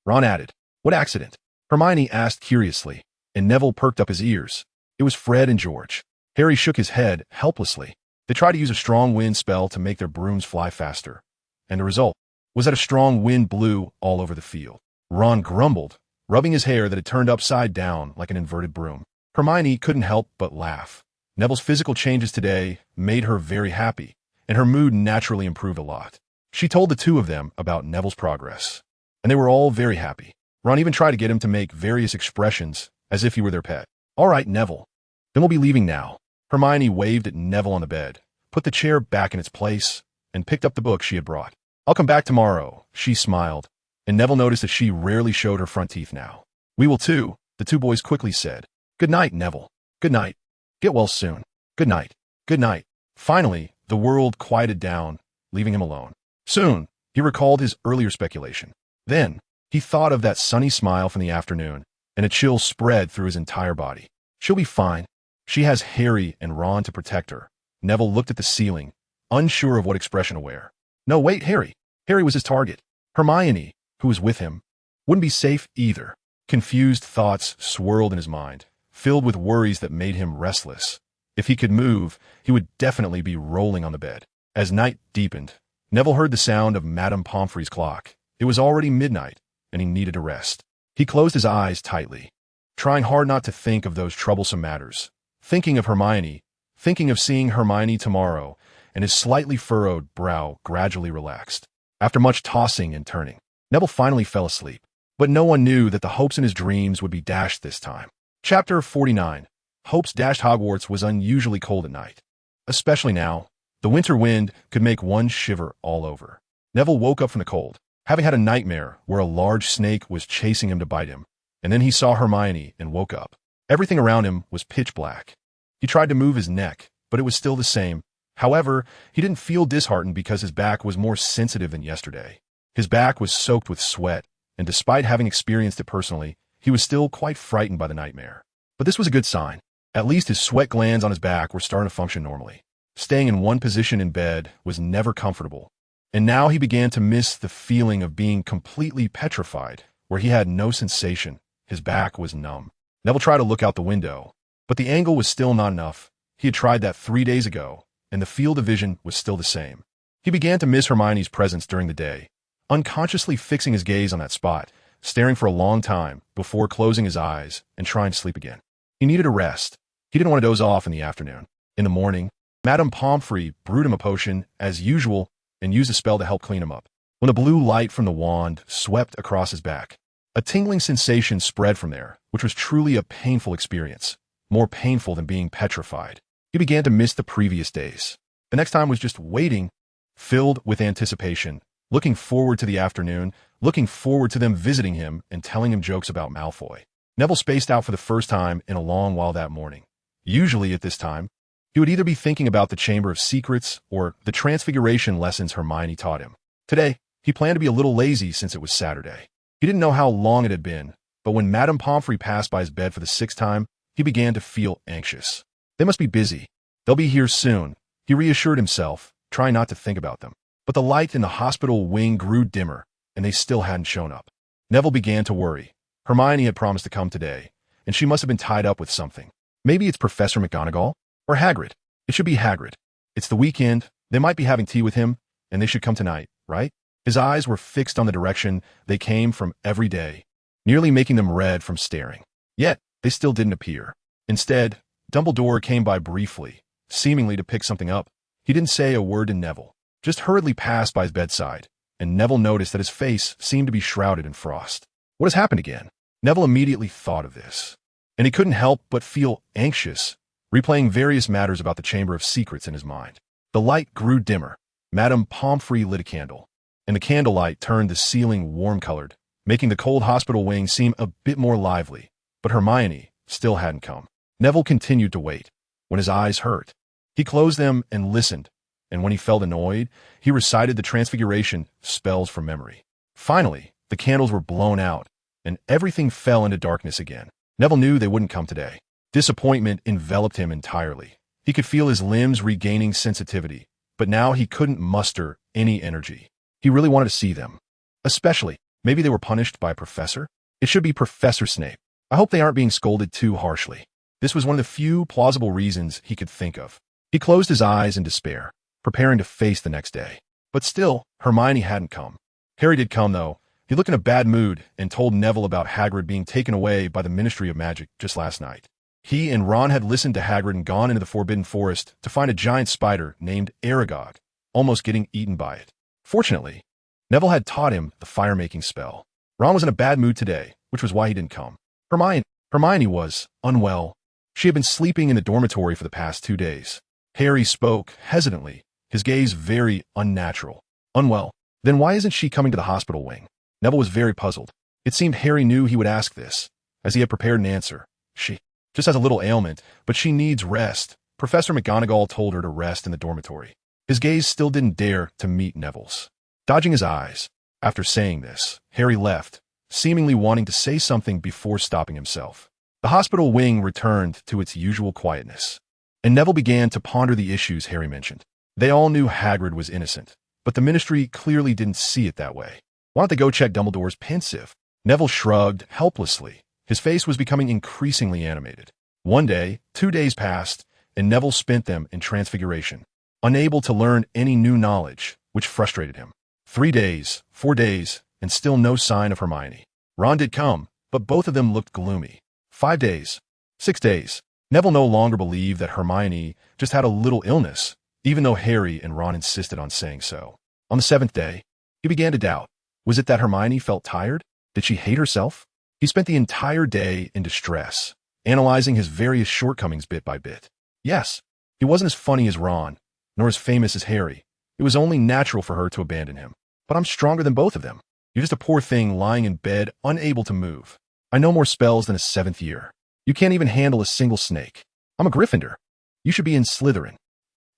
[SPEAKER 1] Ron added, what accident? Hermione asked curiously, and Neville perked up his ears. It was Fred and George. Harry shook his head helplessly. They tried to use a strong wind spell to make their brooms fly faster, and the result was that a strong wind blew all over the field. Ron grumbled, rubbing his hair that had turned upside down like an inverted broom. Hermione couldn't help but laugh. Neville's physical changes today made her very happy, and her mood naturally improved a lot. She told the two of them about Neville's progress, and they were all very happy. Ron even tried to get him to make various expressions as if he were their pet. All right, Neville, then we'll be leaving now. Hermione waved at Neville on the bed, put the chair back in its place, and picked up the book she had brought. I'll come back tomorrow, she smiled, and Neville noticed that she rarely showed her front teeth now. We will too, the two boys quickly said. Good night, Neville. Good night. Get well soon. Good night. Good night. Finally, the world quieted down, leaving him alone. Soon, he recalled his earlier speculation. Then, he thought of that sunny smile from the afternoon, and a chill spread through his entire body. She'll be fine. She has Harry and Ron to protect her. Neville looked at the ceiling, unsure of what expression to wear. No, wait, Harry. Harry was his target. Hermione, who was with him, wouldn't be safe either. Confused thoughts swirled in his mind, filled with worries that made him restless. If he could move, he would definitely be rolling on the bed. As night deepened, Neville heard the sound of Madame Pomfrey's clock. It was already midnight, and he needed a rest. He closed his eyes tightly, trying hard not to think of those troublesome matters. thinking of Hermione, thinking of seeing Hermione tomorrow, and his slightly furrowed brow gradually relaxed. After much tossing and turning, Neville finally fell asleep. But no one knew that the hopes in his dreams would be dashed this time. Chapter 49. Hopes dashed. Hogwarts was unusually cold at night. Especially now, the winter wind could make one shiver all over. Neville woke up from the cold, having had a nightmare where a large snake was chasing him to bite him, and then he saw Hermione and woke up. Everything around him was pitch black. He tried to move his neck, but it was still the same. However, he didn't feel disheartened because his back was more sensitive than yesterday. His back was soaked with sweat, and despite having experienced it personally, he was still quite frightened by the nightmare. But this was a good sign. At least his sweat glands on his back were starting to function normally. Staying in one position in bed was never comfortable, and now he began to miss the feeling of being completely petrified, where he had no sensation. His back was numb. Neville tried to look out the window, but the angle was still not enough. He had tried that 3 days ago, and the field of vision was still the same. He began to miss Hermione's presence during the day, unconsciously fixing his gaze on that spot, staring for a long time before closing his eyes and trying to sleep again. He needed a rest. He didn't want to doze off in the afternoon. In the morning, Madame Pomfrey brewed him a potion, as usual, and used a spell to help clean him up. When a blue light from the wand swept across his back, a tingling sensation spread from there, which was truly a painful experience, more painful than being petrified. He began to miss the previous days. The next time was just waiting, filled with anticipation, looking forward to the afternoon, looking forward to them visiting him and telling him jokes about Malfoy. Neville spaced out for the first time in a long while that morning. Usually at this time, he would either be thinking about the Chamber of Secrets or the Transfiguration lessons Hermione taught him. Today, he planned to be a little lazy since it was Saturday. He didn't know how long it had been, but when Madame Pomfrey passed by his bed for the 6th time, he began to feel anxious. They must be busy. They'll be here soon, he reassured himself, trying not to think about them. But the light in the hospital wing grew dimmer, and they still hadn't shown up. Neville began to worry. Hermione had promised to come today, and she must have been tied up with something. Maybe it's Professor McGonagall? Or Hagrid. It should be Hagrid. It's the weekend, they might be having tea with him, and they should come tonight, right? His eyes were fixed on the direction they came from every day, nearly making them red from staring. Yet, they still didn't appear. Instead, Dumbledore came by briefly, seemingly to pick something up. He didn't say a word to Neville, just hurriedly passed by his bedside, and Neville noticed that his face seemed to be shrouded in frost. What has happened again? Neville immediately thought of this, and he couldn't help but feel anxious, replaying various matters about the Chamber of Secrets in his mind. The light grew dimmer. Madame Pomfrey lit a candle, and the candlelight turned the ceiling warm-colored, making the cold hospital wing seem a bit more lively. But Hermione still hadn't come. Neville continued to wait. When his eyes hurt, he closed them and listened, and when he felt annoyed, he recited the Transfiguration spells from memory. Finally, the candles were blown out, and everything fell into darkness again. Neville knew they wouldn't come today. Disappointment enveloped him entirely. He could feel his limbs regaining sensitivity, but now he couldn't muster any energy. He really wanted to see them. Especially, maybe they were punished by a professor? It should be Professor Snape. I hope they aren't being scolded too harshly. This was one of the few plausible reasons he could think of. He closed his eyes in despair, preparing to face the next day. But still, Hermione hadn't come. Harry did come, though. He looked in a bad mood and told Neville about Hagrid being taken away by the Ministry of Magic just last night. He and Ron had listened to Hagrid and gone into the Forbidden Forest to find a giant spider named Aragog, almost getting eaten by it. Fortunately, Neville had taught him the fire-making spell. Ron was in a bad mood today, which was why he didn't come. Hermione was unwell. She had been sleeping in the dormitory for the past 2 days. Harry spoke hesitantly, his gaze very unnatural. Unwell? Then why isn't she coming to the hospital wing? Neville was very puzzled. It seemed Harry knew he would ask this, as he had prepared an answer. She just has a little ailment, but she needs rest. Professor McGonagall told her to rest in the dormitory. His gaze still didn't dare to meet Neville's. Dodging his eyes, after saying this, Harry left, seemingly wanting to say something before stopping himself. The hospital wing returned to its usual quietness, and Neville began to ponder the issues Harry mentioned. They all knew Hagrid was innocent, but the Ministry clearly didn't see it that way. Why don't they go check Dumbledore's pensieve? Neville shrugged helplessly. His face was becoming increasingly animated. One day, 2 days passed, and Neville spent them in Transfiguration, unable to learn any new knowledge, which frustrated him. 3 days, 4 days, and still no sign of Hermione. Ron did come, but both of them looked gloomy. 5 days, 6 days. Neville no longer believed that Hermione just had a little illness, even though Harry and Ron insisted on saying so. On the seventh day, he began to doubt. Was it that Hermione felt tired? Did she hate herself? He spent the entire day in distress, analyzing his various shortcomings bit by bit. Yes, he wasn't as funny as Ron, nor as famous as Harry. It was only natural for her to abandon him. But I'm stronger than both of them. You're just a poor thing lying in bed, unable to move. I know more spells than a seventh year. You can't even handle a single snake. I'm a Gryffindor. You should be in Slytherin.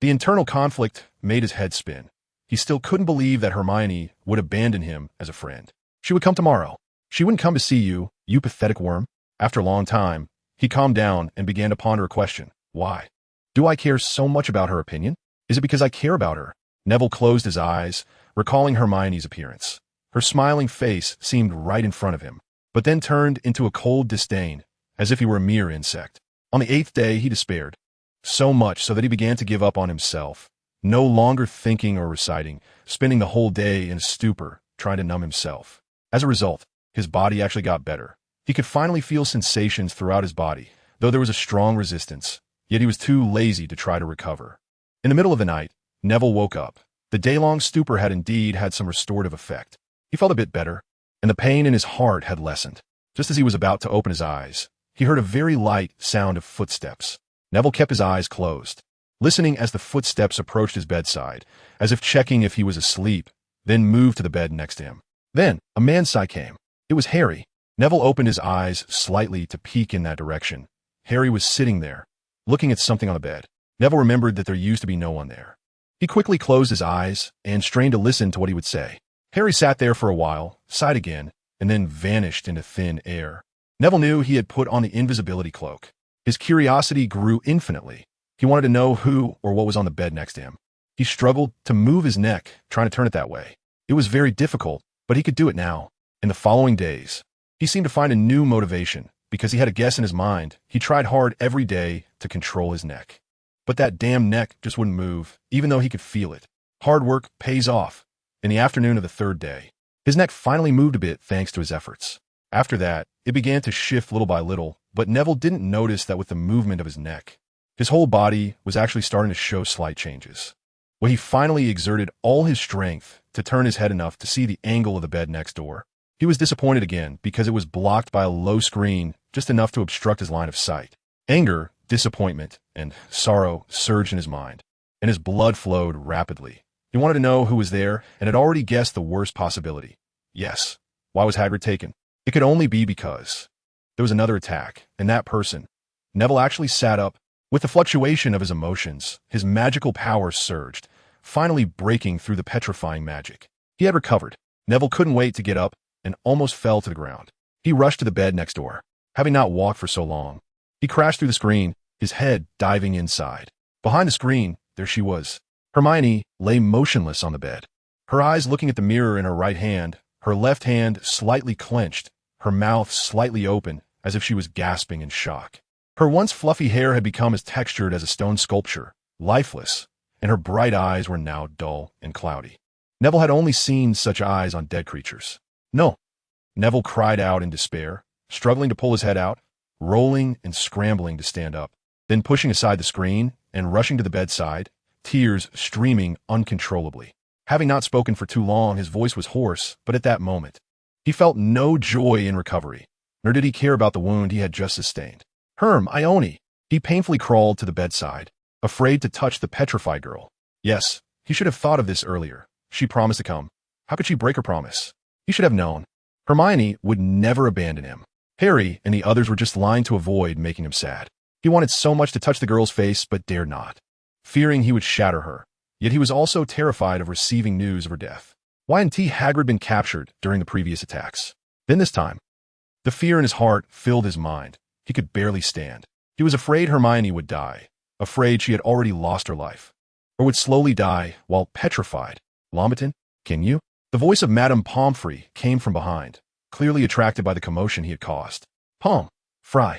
[SPEAKER 1] The internal conflict made his head spin. He still couldn't believe that Hermione would abandon him as a friend. She would come tomorrow. She wouldn't come to see you, you pathetic worm. After a long time, he calmed down and began to ponder a question. Why? Do I care so much about her opinion? Is it because I care about her? Neville closed his eyes, recalling Hermione's appearance. Her smiling face seemed right in front of him, but then turned into a cold disdain, as if he were a mere insect. On the eighth day, he despaired. So much so that he began to give up on himself, no longer thinking or reciting, spending the whole day in a stupor, trying to numb himself. As a result, his body actually got better. He could finally feel sensations throughout his body, though there was a strong resistance, yet he was too lazy to try to recover. In the middle of the night, Neville woke up. The day-long stupor had indeed had some restorative effect. He felt a bit better, and the pain in his heart had lessened. Just as he was about to open his eyes, he heard a very light sound of footsteps. Neville kept his eyes closed, listening as the footsteps approached his bedside, as if checking if he was asleep, then moved to the bed next to him. Then, a man's sigh came. It was Harry. Neville opened his eyes slightly to peek in that direction. Harry was sitting there, looking at something on the bed. Neville remembered that there used to be no one there. He quickly closed his eyes and strained to listen to what he would say. Harry sat there for a while, sighed again, and then vanished into thin air. Neville knew he had put on the invisibility cloak. His curiosity grew infinitely. He wanted to know who or what was on the bed next to him. He struggled to move his neck, trying to turn it that way. It was very difficult, but he could do it now. In the following days, he seemed to find a new motivation. Because he had a guess in his mind, he tried hard every day to control his neck. But that damn neck just wouldn't move, even though he could feel it. Hard work pays off. In the afternoon of the third day, his neck finally moved a bit thanks to his efforts. After that, it began to shift little by little, but Neville didn't notice that with the movement of his neck, his whole body was actually starting to show slight changes. When he finally exerted all his strength to turn his head enough to see the angle of the bed next door, he was disappointed again because it was blocked by a low screen just enough to obstruct his line of sight. Anger, disappointment, and sorrow surged in his mind, and his blood flowed rapidly. He wanted to know who was there and had already guessed the worst possibility. Yes. Why was Hagrid taken? It could only be because there was another attack, and that person. Neville actually sat up. With the fluctuation of his emotions, his magical power surged, finally breaking through the petrifying magic. He had recovered. Neville couldn't wait to get up and almost fell to the ground. He rushed to the bed next door, having not walked for so long. He crashed through the screen, his head diving inside. Behind the screen, there she was. Hermione lay motionless on the bed, her eyes looking at the mirror in her right hand, her left hand slightly clenched, her mouth slightly open, as if she was gasping in shock. Her once fluffy hair had become as textured as a stone sculpture, lifeless, and her bright eyes were now dull and cloudy. Neville had only seen such eyes on dead creatures. No. Neville cried out in despair, struggling to pull his head out, rolling and scrambling to stand up, then pushing aside the screen and rushing to the bedside, tears streaming uncontrollably. Having not spoken for too long, his voice was hoarse, but at that moment, he felt no joy in recovery, nor did he care about the wound he had just sustained. Ione! He painfully crawled to the bedside, afraid to touch the petrified girl. Yes, he should have thought of this earlier. She promised to come. How could she break her promise? He should have known. Hermione would never abandon him. Harry and the others were just lying to avoid making him sad. He wanted so much to touch the girl's face, but dared not, fearing he would shatter her. Yet he was also terrified of receiving news of her death. Why hadn't Hagrid been captured during the previous attacks? Then this time, the fear in his heart filled his mind. He could barely stand. He was afraid Hermione would die, afraid she had already lost her life, or would slowly die while petrified. Longbottom, can you? The voice of Madame Pomfrey came from behind, clearly attracted by the commotion he had caused. Pomfrey.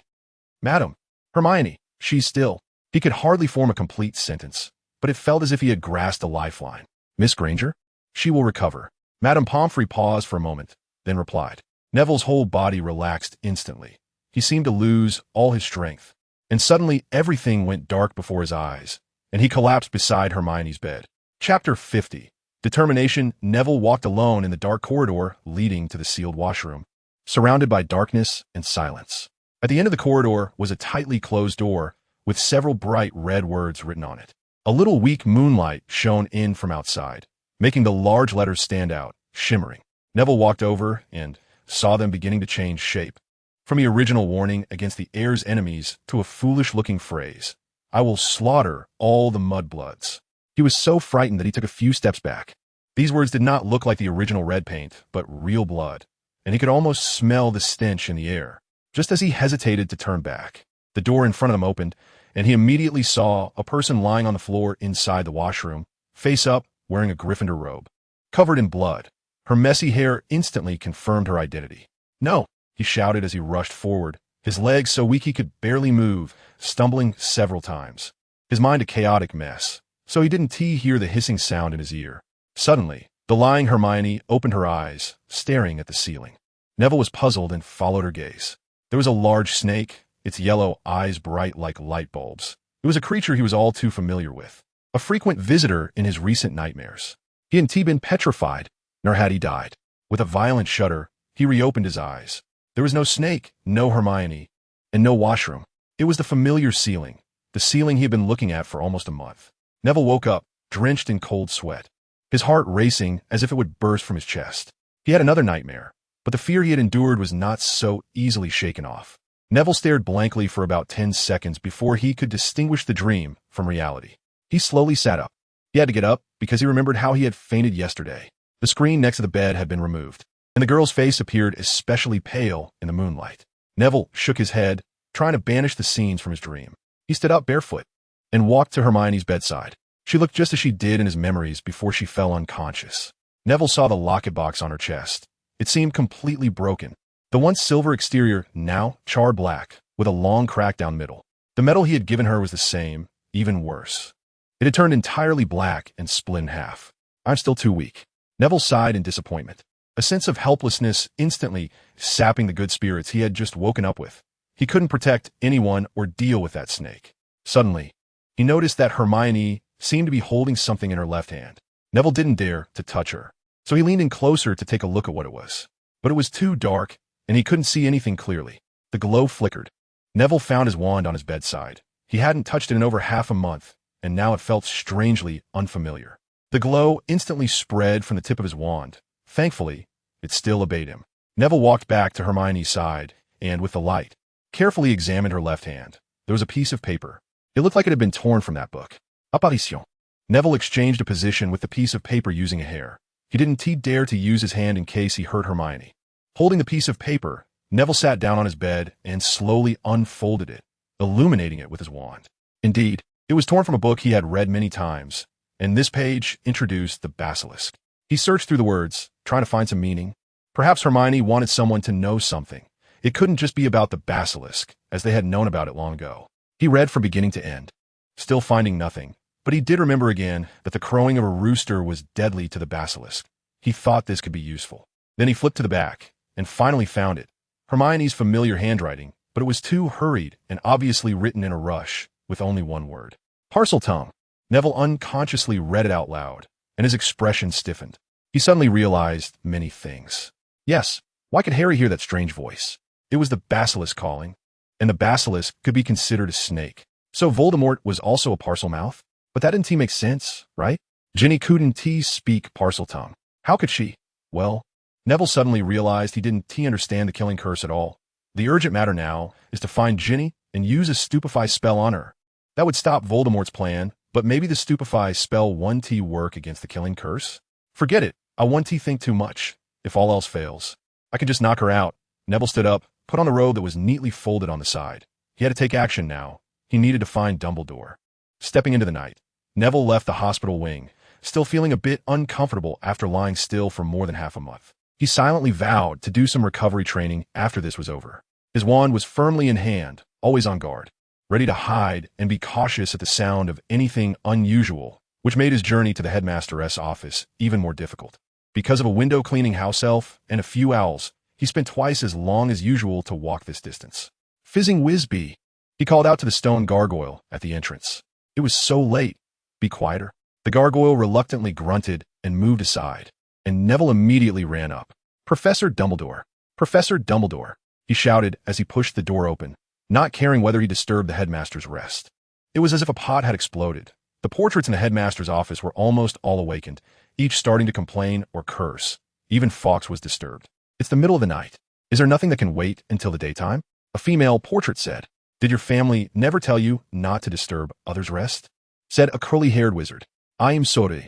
[SPEAKER 1] Madam. Hermione. She's still. He could hardly form a complete sentence, but it felt as if he had grasped a lifeline. Miss Granger? She will recover. Madame Pomfrey paused for a moment, then replied. Neville's whole body relaxed instantly. He seemed to lose all his strength. and suddenly everything went dark before his eyes, and he collapsed beside Hermione's bed. Chapter 50. Determination. Neville walked alone in the dark corridor leading to the sealed washroom, surrounded by darkness and silence. At the end of the corridor was a tightly closed door with several bright red words written on it. A little weak moonlight shone in from outside, making the large letters stand out, shimmering. Neville walked over and saw them beginning to change shape. From the original warning against the heir's enemies to a foolish-looking phrase, "I will slaughter all the mudbloods." He was so frightened that he took a few steps back. These words did not look like the original red paint, but real blood, and he could almost smell the stench in the air. Just as he hesitated to turn back, the door in front of him opened, and he immediately saw a person lying on the floor inside the washroom, face up, wearing a Gryffindor robe, covered in blood. Her messy hair instantly confirmed her identity. "No!" he shouted as he rushed forward, his legs so weak he could barely move, stumbling several times. His mind a chaotic mess, so he didn't hear the hissing sound in his ear. Suddenly, the lying Hermione opened her eyes, staring at the ceiling. Neville was puzzled and followed her gaze. There was a large snake, its yellow eyes bright like light bulbs. It was a creature he was all too familiar with, a frequent visitor in his recent nightmares. He hadn't been petrified, nor had he died. With a violent shudder, he reopened his eyes. There was no snake, no Hermione, and no washroom. It was the familiar ceiling, the ceiling he had been looking at for almost a month. Neville woke up, drenched in cold sweat, his heart racing as if it would burst from his chest. He had another nightmare, but the fear he had endured was not so easily shaken off. Neville stared blankly for about 10 seconds before he could distinguish the dream from reality. He slowly sat up. He had to get up because he remembered how he had fainted yesterday. The screen next to the bed had been removed, and the girl's face appeared especially pale in the moonlight. Neville shook his head, trying to banish the scenes from his dream. He stood up barefoot and walked to Hermione's bedside. She looked just as she did in his memories before she fell unconscious. Neville saw the locket box on her chest. It seemed completely broken. The once silver exterior, now charred black, with a long crack down middle. The metal he had given her was the same, even worse. It had turned entirely black and split in half. "I'm still too weak." Neville sighed in disappointment, a sense of helplessness instantly sapping the good spirits he had just woken up with. He couldn't protect anyone or deal with that snake. Suddenly, he noticed that Hermione seemed to be holding something in her left hand. Neville didn't dare to touch her, so he leaned in closer to take a look at what it was. But it was too dark, and he couldn't see anything clearly. The glow flickered. Neville found his wand on his bedside. He hadn't touched it in over half a month, and now it felt strangely unfamiliar. The glow instantly spread from the tip of his wand. Thankfully, it still obeyed him. Neville walked back to Hermione's side, and with the light, carefully examined her left hand. There was a piece of paper. It looked like it had been torn from that book. Apparition. Neville exchanged a position with the piece of paper using a hair. He didn't dare to use his hand in case he hurt Hermione. Holding the piece of paper, Neville sat down on his bed and slowly unfolded it, illuminating it with his wand. Indeed, it was torn from a book he had read many times, and this page introduced the basilisk. He searched through the words, trying to find some meaning. Perhaps Hermione wanted someone to know something. It couldn't just be about the basilisk, as they had known about it long ago. He read from beginning to end, still finding nothing, but he did remember again that the crowing of a rooster was deadly to the basilisk. He thought this could be useful. Then he flipped to the back, and finally found it. Hermione's familiar handwriting, but it was too hurried and obviously written in a rush, with only one word. Parseltongue. Neville unconsciously read it out loud, and his expression stiffened. He suddenly realized many things. Yes, why could Harry hear that strange voice? It was the basilisk calling, and the basilisk could be considered a snake. So Voldemort was also a parcel mouth? But that didn't make sense, right? Ginny couldn't speak Parseltongue. How could she? Well, Neville suddenly realized he didn't understand the killing curse at all. The urgent matter now is to find Ginny and use a stupefy spell on her. That would stop Voldemort's plan, but maybe the stupefy spell won't work against the killing curse? Forget it. I won't think too much. If all else fails, I can just knock her out. Neville stood up, put on the robe that was neatly folded on the side. He had to take action now. He needed to find Dumbledore. Stepping into the night, Neville left the hospital wing, still feeling a bit uncomfortable after lying still for more than half a month. He silently vowed to do some recovery training after this was over. His wand was firmly in hand, always on guard, ready to hide and be cautious at the sound of anything unusual, which made his journey to the headmaster's office even more difficult. Because of a window-cleaning house elf and a few owls, he spent twice as long as usual to walk this distance. Fizzing Whizbee. He called out to the stone gargoyle at the entrance. It was so late. Be quieter. The gargoyle reluctantly grunted and moved aside, and Neville immediately ran up. Professor Dumbledore! Professor Dumbledore! He shouted as he pushed the door open, not caring whether he disturbed the headmaster's rest. It was as if a pot had exploded. The portraits in the headmaster's office were almost all awakened, each starting to complain or curse. Even Fawkes was disturbed. It's the middle of the night. Is there nothing that can wait until the daytime? A female portrait said. Did your family never tell you not to disturb others' rest? Said a curly-haired wizard. I am sorry.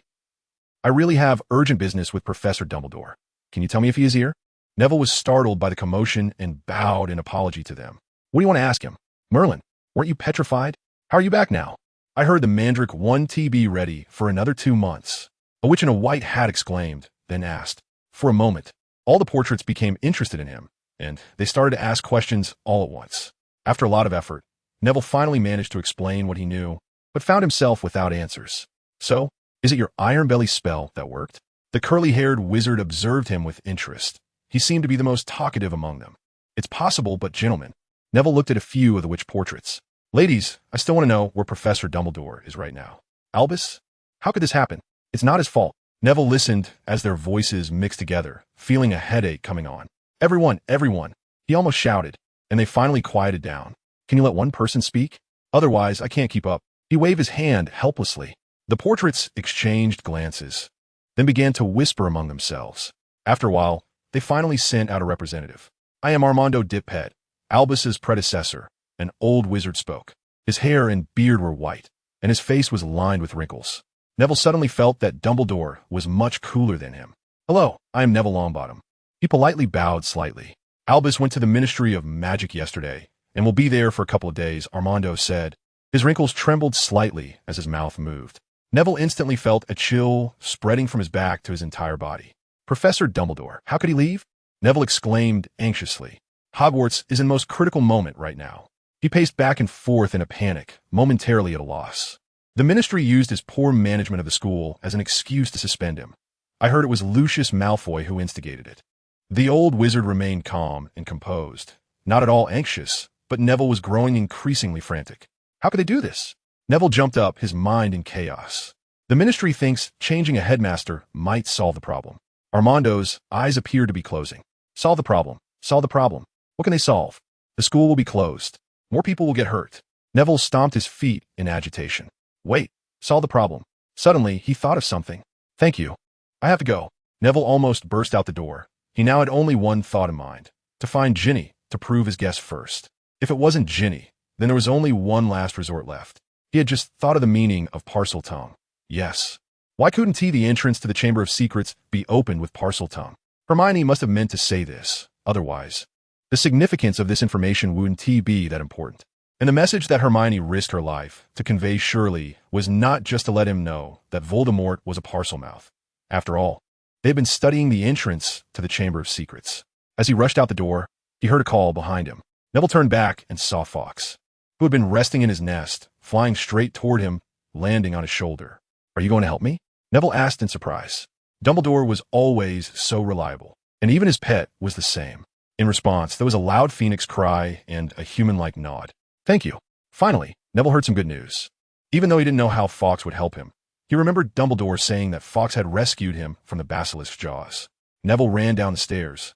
[SPEAKER 1] I really have urgent business with Professor Dumbledore. Can you tell me if he is here? Neville was startled by the commotion and bowed in apology to them. What do you want to ask him? Merlin, weren't you petrified? How are you back now? I heard the Mandrake 1TB ready for another 2 months. A witch in a white hat exclaimed, then asked. For a moment, all the portraits became interested in him, and they started to ask questions all at once. After a lot of effort, Neville finally managed to explain what he knew, but found himself without answers. So, is it your Iron Belly spell that worked? The curly-haired wizard observed him with interest. He seemed to be the most talkative among them. It's possible, but gentlemen. Neville looked at a few of the witch portraits. Ladies, I still want to know where Professor Dumbledore is right now. Albus? How could this happen? It's not his fault. Neville listened as their voices mixed together, feeling a headache coming on. Everyone, everyone, he almost shouted, and they finally quieted down. Can you let one person speak? Otherwise, I can't keep up. He waved his hand helplessly. The portraits exchanged glances, then began to whisper among themselves. After a while, they finally sent out a representative. I am Armando Dippet, Albus's predecessor. An old wizard spoke. His hair and beard were white, and his face was lined with wrinkles. Neville suddenly felt that Dumbledore was much cooler than him. Hello, I am Neville Longbottom. He politely bowed slightly. Albus went to the Ministry of Magic yesterday, and will be there for a couple of days, Armando said. His wrinkles trembled slightly as his mouth moved. Neville instantly felt a chill spreading from his back to his entire body. Professor Dumbledore, how could he leave? Neville exclaimed anxiously. Hogwarts is in the most critical moment right now. He paced back and forth in a panic, momentarily at a loss. The ministry used his poor management of the school as an excuse to suspend him. I heard it was Lucius Malfoy who instigated it. The old wizard remained calm and composed, not at all anxious, but Neville was growing increasingly frantic. How could they do this? Neville jumped up, his mind in chaos. The ministry thinks changing a headmaster might solve the problem. Armando's eyes appeared to be closing. Solve the problem. Solve the problem. What can they solve? The school will be closed. More people will get hurt. Neville stomped his feet in agitation. Wait, solve the problem. Suddenly, he thought of something. Thank you. I have to go. Neville almost burst out the door. He now had only one thought in mind. To find Ginny, to prove his guess first. If it wasn't Ginny, then there was only one last resort left. He had just thought of the meaning of Parseltongue. Yes. Why couldn't the entrance to the Chamber of Secrets be opened with Parseltongue? Hermione must have meant to say this. Otherwise, the significance of this information wouldn't be that important. And the message that Hermione risked her life to convey surely was not just to let him know that Voldemort was a Parselmouth. After all, they had been studying the entrance to the Chamber of Secrets. As he rushed out the door, he heard a call behind him. Neville turned back and saw Fawkes, who had been resting in his nest, flying straight toward him, landing on his shoulder. Are you going to help me? Neville asked in surprise. Dumbledore was always so reliable, and even his pet was the same. In response, there was a loud phoenix cry and a human-like nod. Thank you. Finally, Neville heard some good news. Even though he didn't know how Fawkes would help him, he remembered Dumbledore saying that Fawkes had rescued him from the basilisk's jaws. Neville ran down the stairs,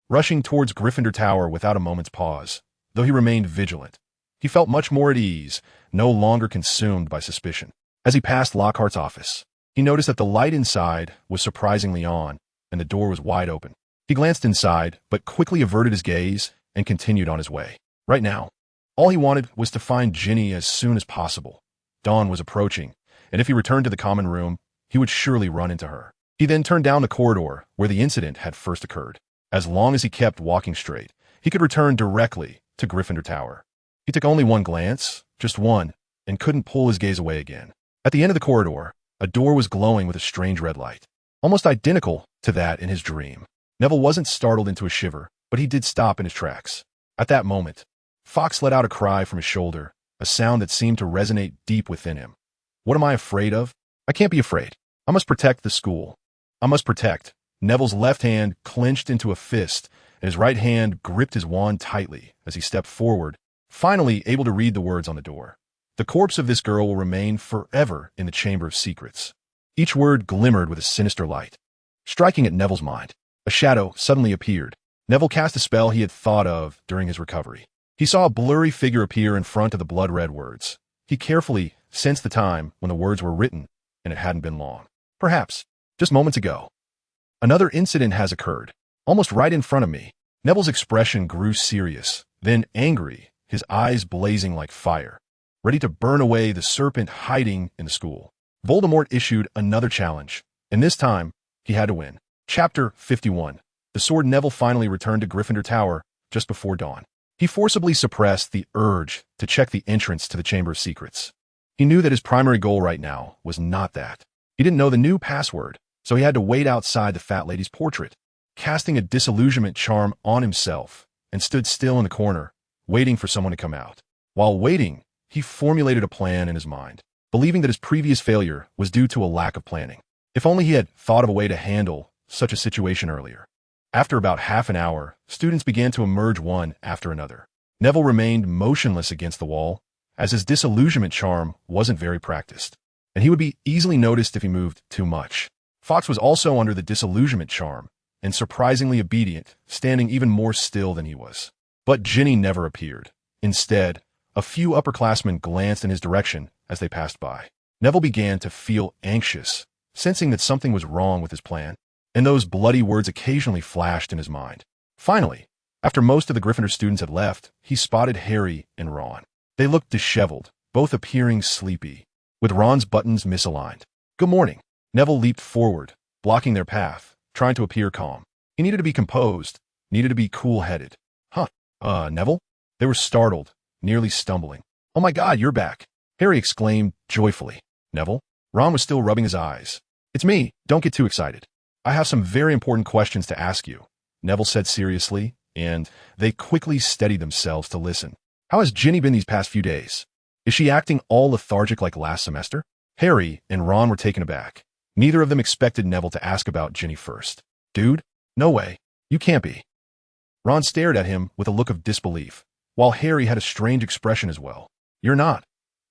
[SPEAKER 1] rushing towards Gryffindor Tower without a moment's pause. Though he remained vigilant, he felt much more at ease, no longer consumed by suspicion. As he passed Lockhart's office, he noticed that the light inside was surprisingly on, and the door was wide open. He glanced inside, but quickly averted his gaze and continued on his way. Right now, all he wanted was to find Ginny as soon as possible. Dawn was approaching, and if he returned to the common room, he would surely run into her. He then turned down the corridor where the incident had first occurred. As long as he kept walking straight, he could return directly to Gryffindor Tower. He took only one glance, just one, and couldn't pull his gaze away again. At the end of the corridor, a door was glowing with a strange red light, almost identical to that in his dream. Neville wasn't startled into a shiver, but he did stop in his tracks. At that moment, Fawkes let out a cry from his shoulder, a sound that seemed to resonate deep within him. What am I afraid of? I can't be afraid. I must protect the school. I must protect. Neville's left hand clenched into a fist, and his right hand gripped his wand tightly as he stepped forward, finally able to read the words on the door. The corpse of this girl will remain forever in the Chamber of Secrets. Each word glimmered with a sinister light. Striking at Neville's mind, a shadow suddenly appeared. Neville cast a spell he had thought of during his recovery. He saw a blurry figure appear in front of the blood-red words. He carefully sensed the time when the words were written, and it hadn't been long. Perhaps just moments ago. Another incident has occurred, almost right in front of me. Neville's expression grew serious, then angry, his eyes blazing like fire, ready to burn away the serpent hiding in the school. Voldemort issued another challenge, and this time, he had to win. Chapter 51. The Sword. Neville finally returned to Gryffindor Tower just before dawn. He forcibly suppressed the urge to check the entrance to the Chamber of Secrets. He knew that his primary goal right now was not that. He didn't know the new password, so he had to wait outside the fat lady's portrait, casting a disillusionment charm on himself, and stood still in the corner, waiting for someone to come out. While waiting, he formulated a plan in his mind, believing that his previous failure was due to a lack of planning. If only he had thought of a way to handle such a situation earlier. After about half an hour, students began to emerge one after another. Neville remained motionless against the wall, as his disillusionment charm wasn't very practiced, and he would be easily noticed if he moved too much. Fawkes was also under the disillusionment charm, and surprisingly obedient, standing even more still than he was. But Ginny never appeared. Instead, a few upperclassmen glanced in his direction as they passed by. Neville began to feel anxious, sensing that something was wrong with his plan, and those bloody words occasionally flashed in his mind. Finally, after most of the Gryffindor students had left, he spotted Harry and Ron. They looked disheveled, both appearing sleepy, with Ron's buttons misaligned. "Good morning." Neville leaped forward, blocking their path, trying to appear calm. He needed to be composed, needed to be cool-headed. Neville?" They were startled, nearly stumbling. "Oh my God, you're back!" Harry exclaimed joyfully. "Neville?" Ron was still rubbing his eyes. "It's me, don't get too excited. I have some very important questions to ask you," Neville said seriously, and they quickly steadied themselves to listen. "How has Ginny been these past few days? Is she acting all lethargic like last semester?" Harry and Ron were taken aback. Neither of them expected Neville to ask about Ginny first. "Dude, no way. You can't be." Ron stared at him with a look of disbelief, while Harry had a strange expression as well. "You're not.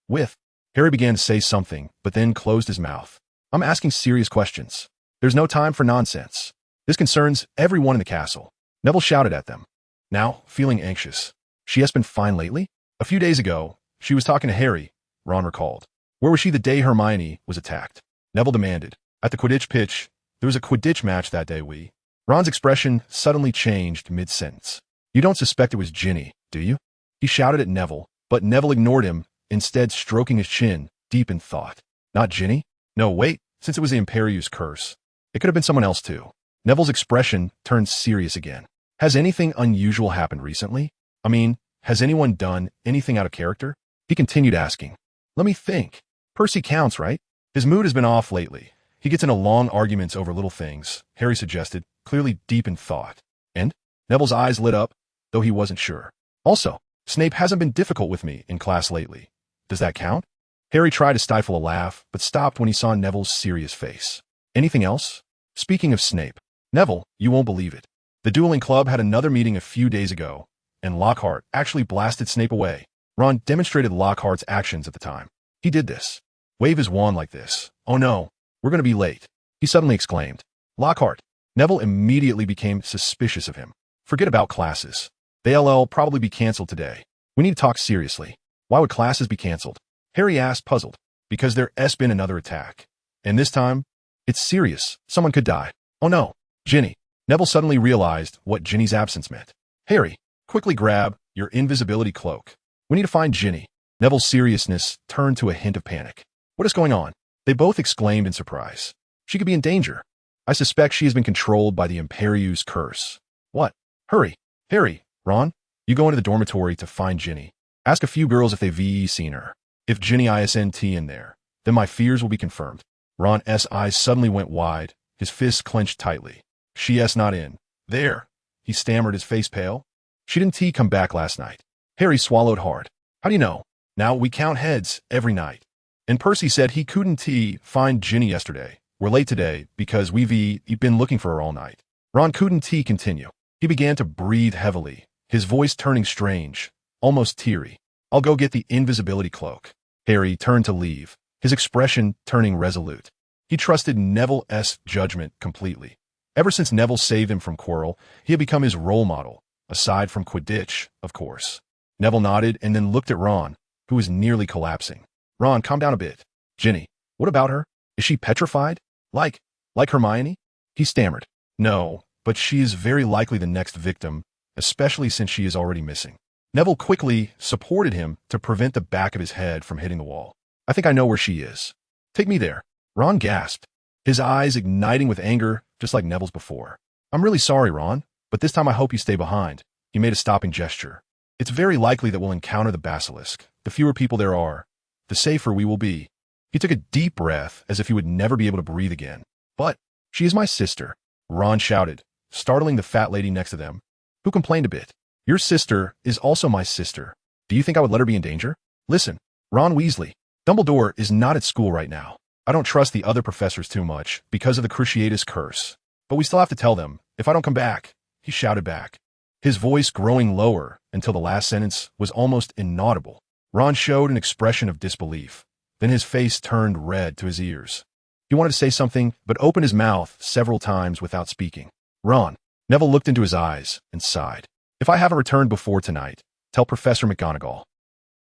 [SPEAKER 1] With..." Harry began to say something, but then closed his mouth. "I'm asking serious questions. There's no time for nonsense. This concerns everyone in the castle." Neville shouted at them, now feeling anxious. "She has been fine lately? A few days ago, she was talking to Harry," Ron recalled. "Where was she the day Hermione was attacked?" Neville demanded. "At the Quidditch pitch. There was a Quidditch match that day, Ron's expression suddenly changed mid-sentence. "You don't suspect it was Ginny, do you?" He shouted at Neville, but Neville ignored him, instead stroking his chin, deep in thought. "Not Ginny? No, wait, since it was the Imperius curse. It could have been someone else too." Neville's expression turned serious again. "Has anything unusual happened recently? I mean, has anyone done anything out of character?" He continued asking. "Let me think. Percy counts, right? His mood has been off lately. He gets into long arguments over little things," Harry suggested, clearly deep in thought. "And?" Neville's eyes lit up, though he wasn't sure. "Also, Snape hasn't been difficult with me in class lately. Does that count?" Harry tried to stifle a laugh, but stopped when he saw Neville's serious face. "Anything else?" "Speaking of Snape, Neville, you won't believe it. The dueling club had another meeting a few days ago, and Lockhart actually blasted Snape away." Ron demonstrated Lockhart's actions at the time. "He did this. Wave his wand like this. Oh no, we're going to be late," he suddenly exclaimed. "Lockhart." Neville immediately became suspicious of him. "Forget about classes. The LL probably be cancelled today. We need to talk seriously." "Why would classes be cancelled?" Harry asked, puzzled. "Because there's been another attack. And this time, it's serious. Someone could die." "Oh no, Ginny." Neville suddenly realized what Ginny's absence meant. "Harry, quickly grab your invisibility cloak. We need to find Ginny." Neville's seriousness turned to a hint of panic. "What is going on?" They both exclaimed in surprise. "She could be in danger. I suspect she has been controlled by the Imperius curse." "What? Hurry. Harry, Ron, you go into the dormitory to find Ginny. Ask a few girls if they've seen her. If Ginny isn't in there, then my fears will be confirmed." Ron's eyes suddenly went wide, his fists clenched tightly. "She's not in there," he stammered, his face pale. "She didn't come back last night." Harry swallowed hard. "How do you know?" "Now, we count heads every night. And Percy said he couldn't find Ginny yesterday. We're late today because we've been looking for her all night." Ron couldn't continue. He began to breathe heavily, his voice turning strange, almost teary. I'll go get the invisibility cloak. Harry turned to leave, his expression turning resolute. He trusted Neville's judgment completely. Ever since Neville saved him from Quirrell, he had become his role model, aside from Quidditch, of course. Neville nodded and then looked at Ron, who was nearly collapsing. Ron, calm down a bit. Ginny, what about her? Is she petrified? Like Hermione? He stammered. No, but she is very likely the next victim, especially since she is already missing. Neville quickly supported him to prevent the back of his head from hitting the wall. I think I know where she is. Take me there. Ron gasped, his eyes igniting with anger, just like Neville's before. I'm really sorry, Ron, but this time I hope you stay behind. He made a stopping gesture. It's very likely that we'll encounter the basilisk. The fewer people there are, the safer we will be. He took a deep breath as if he would never be able to breathe again. But she is my sister, Ron shouted, startling the fat lady next to them, who complained a bit. Your sister is also my sister. Do you think I would let her be in danger? Listen, Ron Weasley, Dumbledore is not at school right now. I don't trust the other professors too much because of the Cruciatus curse. But we still have to tell them, if I don't come back, he shouted back, his voice growing lower until the last sentence was almost inaudible. Ron showed an expression of disbelief. Then his face turned red to his ears. He wanted to say something, but opened his mouth several times without speaking. Ron. Neville looked into his eyes and sighed. If I haven't returned before tonight, tell Professor McGonagall.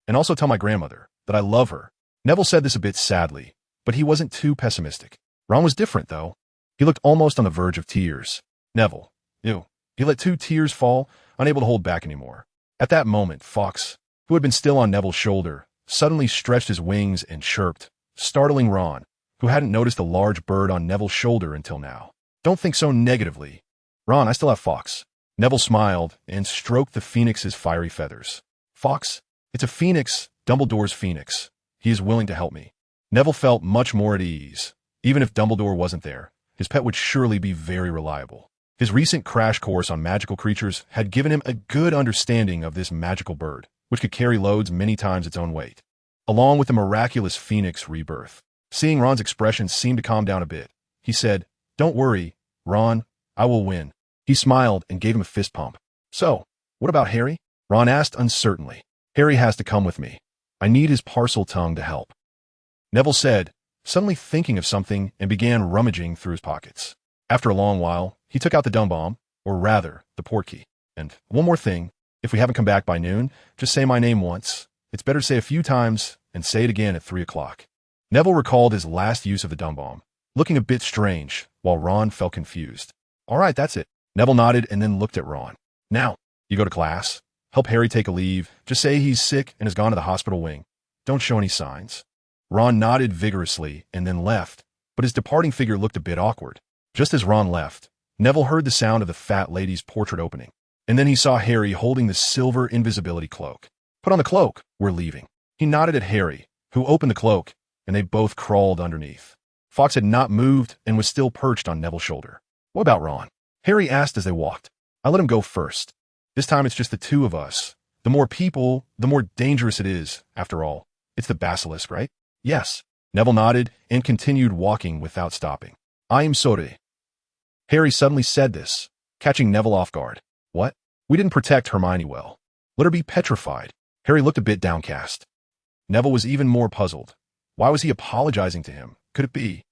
[SPEAKER 1] And also tell my grandmother that I love her. Neville said this a bit sadly, but he wasn't too pessimistic. Ron was different, though. He looked almost on the verge of tears. Neville. Ew. He let 2 tears fall, unable to hold back anymore. At that moment, Fawkes, who had been still on Neville's shoulder, suddenly stretched his wings and chirped, startling Ron, who hadn't noticed a large bird on Neville's shoulder until now. Don't think so negatively. Ron, I still have Fawkes. Neville smiled and stroked the phoenix's fiery feathers. Fawkes? It's a phoenix, Dumbledore's phoenix. He is willing to help me. Neville felt much more at ease. Even if Dumbledore wasn't there, his pet would surely be very reliable. His recent crash course on magical creatures had given him a good understanding of this magical bird, which could carry loads many times its own weight, along with the miraculous phoenix rebirth. Seeing Ron's expression seemed to calm down a bit, he said, Don't worry, Ron, I will win. He smiled and gave him a fist pump. So, what about Harry? Ron asked uncertainly. Harry has to come with me. I need his parcel tongue to help. Neville said, suddenly thinking of something, and began rummaging through his pockets. After a long while, he took out the dung bomb, or rather, the portkey. And one more thing, if we haven't come back by noon, just say my name once. It's better to say a few times and say it again at 3 o'clock. Neville recalled his last use of the dung bomb, looking a bit strange, while Ron felt confused. All right, that's it. Neville nodded and then looked at Ron. Now, you go to class. Help Harry take a leave. Just say he's sick and has gone to the hospital wing. Don't show any signs. Ron nodded vigorously and then left, but his departing figure looked a bit awkward. Just as Ron left, Neville heard the sound of the fat lady's portrait opening, and then he saw Harry holding the silver invisibility cloak. Put on the cloak. We're leaving. He nodded at Harry, who opened the cloak, and they both crawled underneath. Fawkes had not moved and was still perched on Neville's shoulder. What about Ron? Harry asked as they walked. I let him go first. This time it's just the 2 of us. The more people, the more dangerous it is, after all. It's the basilisk, right? Yes. Neville nodded and continued walking without stopping. I am sorry. Harry suddenly said this, catching Neville off guard. What? We didn't protect Hermione well. Let her be petrified. Harry looked a bit downcast. Neville was even more puzzled. Why was he apologizing to him? Could it be?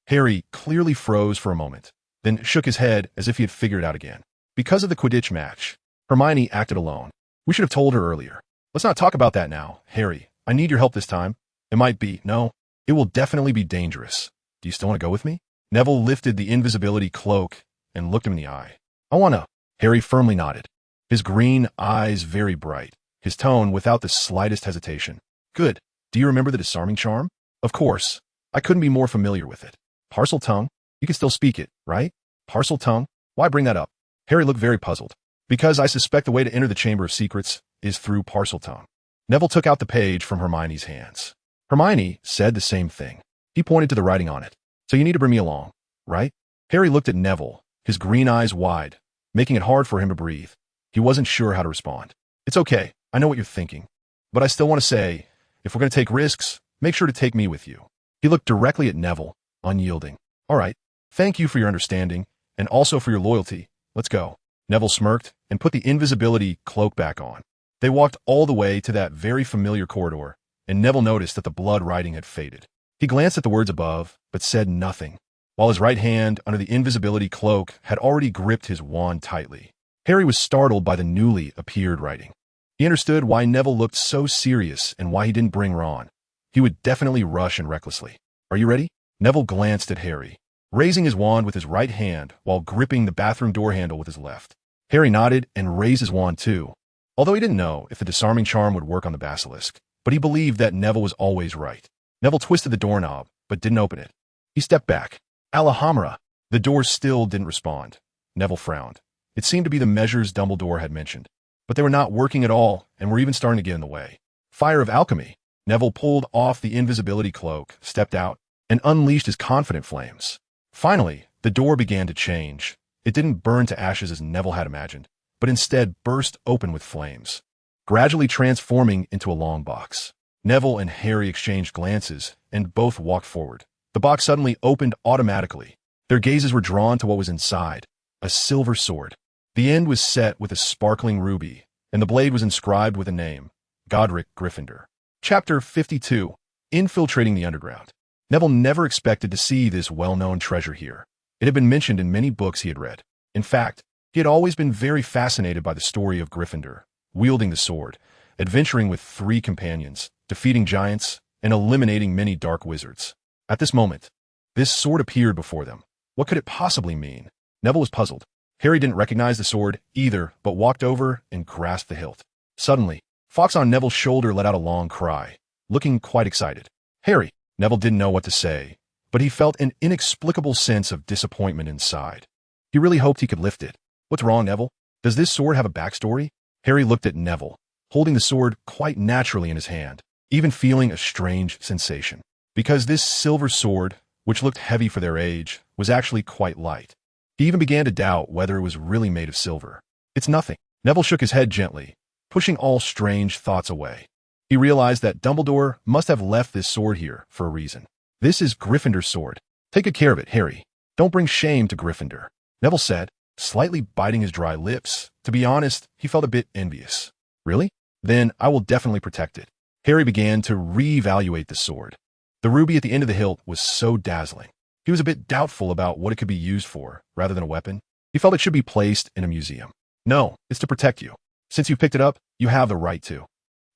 [SPEAKER 1] Harry clearly froze for a moment, then shook his head as if he had figured it out again. Because of the Quidditch match, Hermione acted alone. We should have told her earlier. Let's not talk about that now, Harry. I need your help this time. It might be, no, it will definitely be dangerous. Do you still want to go with me? Neville lifted the invisibility cloak and looked him in the eye. I want to. Harry firmly nodded, his green eyes very bright, his tone without the slightest hesitation. Good. Do you remember the disarming charm? Of course. I couldn't be more familiar with it. Parcel tongue? You can still speak it, right? Parcel tongue? Why bring that up? Harry looked very puzzled. Because I suspect the way to enter the Chamber of Secrets is through parcel tongue. Neville took out the page from Hermione's hands. Hermione said the same thing. He pointed to the writing on it. So you need to bring me along, right? Harry looked at Neville, his green eyes wide, making it hard for him to breathe. He wasn't sure how to respond. It's okay. I know what you're thinking. But I still want to say, if we're going to take risks, make sure to take me with you. He looked directly at Neville, unyielding. All right. Thank you for your understanding, and also for your loyalty. Let's go. Neville smirked and put the invisibility cloak back on. They walked all the way to that very familiar corridor, and Neville noticed that the blood writing had faded. He glanced at the words above, but said nothing, while his right hand, under the invisibility cloak, had already gripped his wand tightly. Harry was startled by the newly appeared writing. He understood why Neville looked so serious and why he didn't bring Ron. He would definitely rush and recklessly. Are you ready? Neville glanced at Harry, raising his wand with his right hand while gripping the bathroom door handle with his left. Harry nodded and raised his wand too, although he didn't know if the disarming charm would work on the basilisk, but he believed that Neville was always right. Neville twisted the doorknob, but didn't open it. He stepped back. Alhamra! The door still didn't respond. Neville frowned. It seemed to be the measures Dumbledore had mentioned, but they were not working at all and were even starting to get in the way. Fire of alchemy! Neville pulled off the invisibility cloak, stepped out, and unleashed his confident flames. Finally, the door began to change. It didn't burn to ashes as Neville had imagined, but instead burst open with flames, gradually transforming into a long box. Neville and Harry exchanged glances, and both walked forward. The box suddenly opened automatically. Their gazes were drawn to what was inside, a silver sword. The end was set with a sparkling ruby, and the blade was inscribed with a name, Godric Gryffindor. Chapter 52. Infiltrating the Underground. Neville never expected to see this well-known treasure here. It had been mentioned in many books he had read. In fact, he had always been very fascinated by the story of Gryffindor, wielding the sword, adventuring with 3 companions, defeating giants, and eliminating many dark wizards. At this moment, this sword appeared before them. What could it possibly mean? Neville was puzzled. Harry didn't recognize the sword either, but walked over and grasped the hilt. Suddenly, Fawkes on Neville's shoulder let out a long cry, looking quite excited. Harry! Neville didn't know what to say, but he felt an inexplicable sense of disappointment inside. He really hoped he could lift it. What's wrong, Neville? Does this sword have a backstory? Harry looked at Neville, holding the sword quite naturally in his hand, even feeling a strange sensation. Because this silver sword, which looked heavy for their age, was actually quite light. He even began to doubt whether it was really made of silver. It's nothing. Neville shook his head gently, pushing all strange thoughts away. He realized that Dumbledore must have left this sword here for a reason. This is Gryffindor's sword. Take good care of it, Harry. Don't bring shame to Gryffindor, Neville said, slightly biting his dry lips. To be honest, he felt a bit envious. Really? Then I will definitely protect it. Harry began to re-evaluate the sword. The ruby at the end of the hilt was so dazzling. He was a bit doubtful about what it could be used for, rather than a weapon. He felt it should be placed in a museum. No, it's to protect you. Since you picked it up, you have the right to.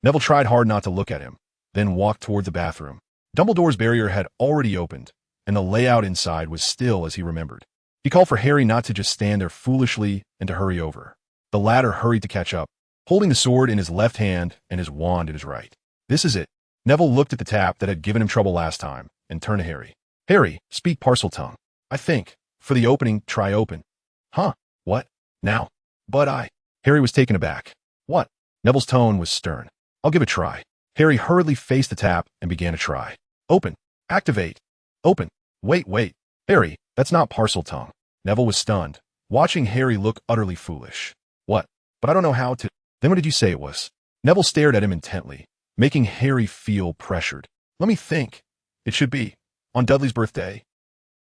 [SPEAKER 1] Neville tried hard not to look at him, then walked toward the bathroom. Dumbledore's barrier had already opened, and the layout inside was still as he remembered. He called for Harry not to just stand there foolishly and to hurry over. The latter hurried to catch up, holding the sword in his left hand and his wand in his right. This is it. Neville looked at the tap that had given him trouble last time and turned to Harry. Harry, speak parcel tongue. I think. For the opening, try open. Huh? What? Now? But Harry was taken aback. What? Neville's tone was stern. I'll give it a try. Harry hurriedly faced the tap and began to try. Open. Activate. Open. Wait. Harry, that's not parcel tongue. Neville was stunned, watching Harry look utterly foolish. What? But I don't know how to. Then what did you say it was? Neville stared at him intently, making Harry feel pressured. Let me think. It should be. On Dudley's birthday.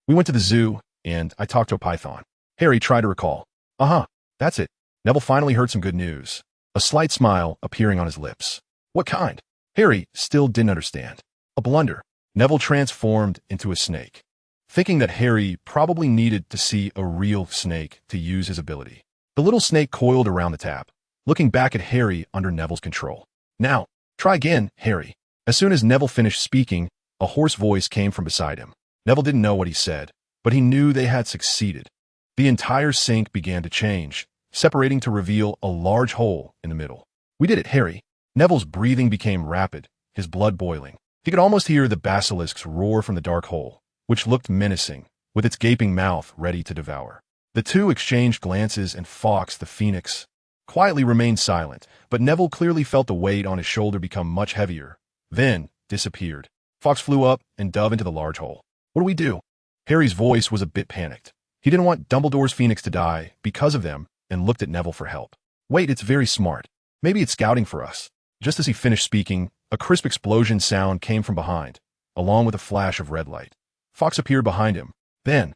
[SPEAKER 1] We went to the zoo, and I talked to a python. Harry tried to recall. That's it. Neville finally heard some good news, a slight smile appearing on his lips. What kind? Harry still didn't understand. A blunder. Neville transformed into a snake, thinking that Harry probably needed to see a real snake to use his ability. The little snake coiled around the tap, looking back at Harry under Neville's control. Now, try again, Harry. As soon as Neville finished speaking, a hoarse voice came from beside him. Neville didn't know what he said, but he knew they had succeeded. The entire sink began to change, separating to reveal a large hole in the middle. We did it, Harry. Neville's breathing became rapid, his blood boiling. He could almost hear the basilisk's roar from the dark hole, which looked menacing, with its gaping mouth ready to devour. The two exchanged glances, and Fawkes, the phoenix, quietly remained silent, but Neville clearly felt the weight on his shoulder become much heavier, then disappeared. Fawkes flew up and dove into the large hole. What do we do? Harry's voice was a bit panicked. He didn't want Dumbledore's phoenix to die because of them and looked at Neville for help. Wait, it's very smart. Maybe it's scouting for us. Just as he finished speaking, a crisp explosion sound came from behind, along with a flash of red light. Fawkes appeared behind him, then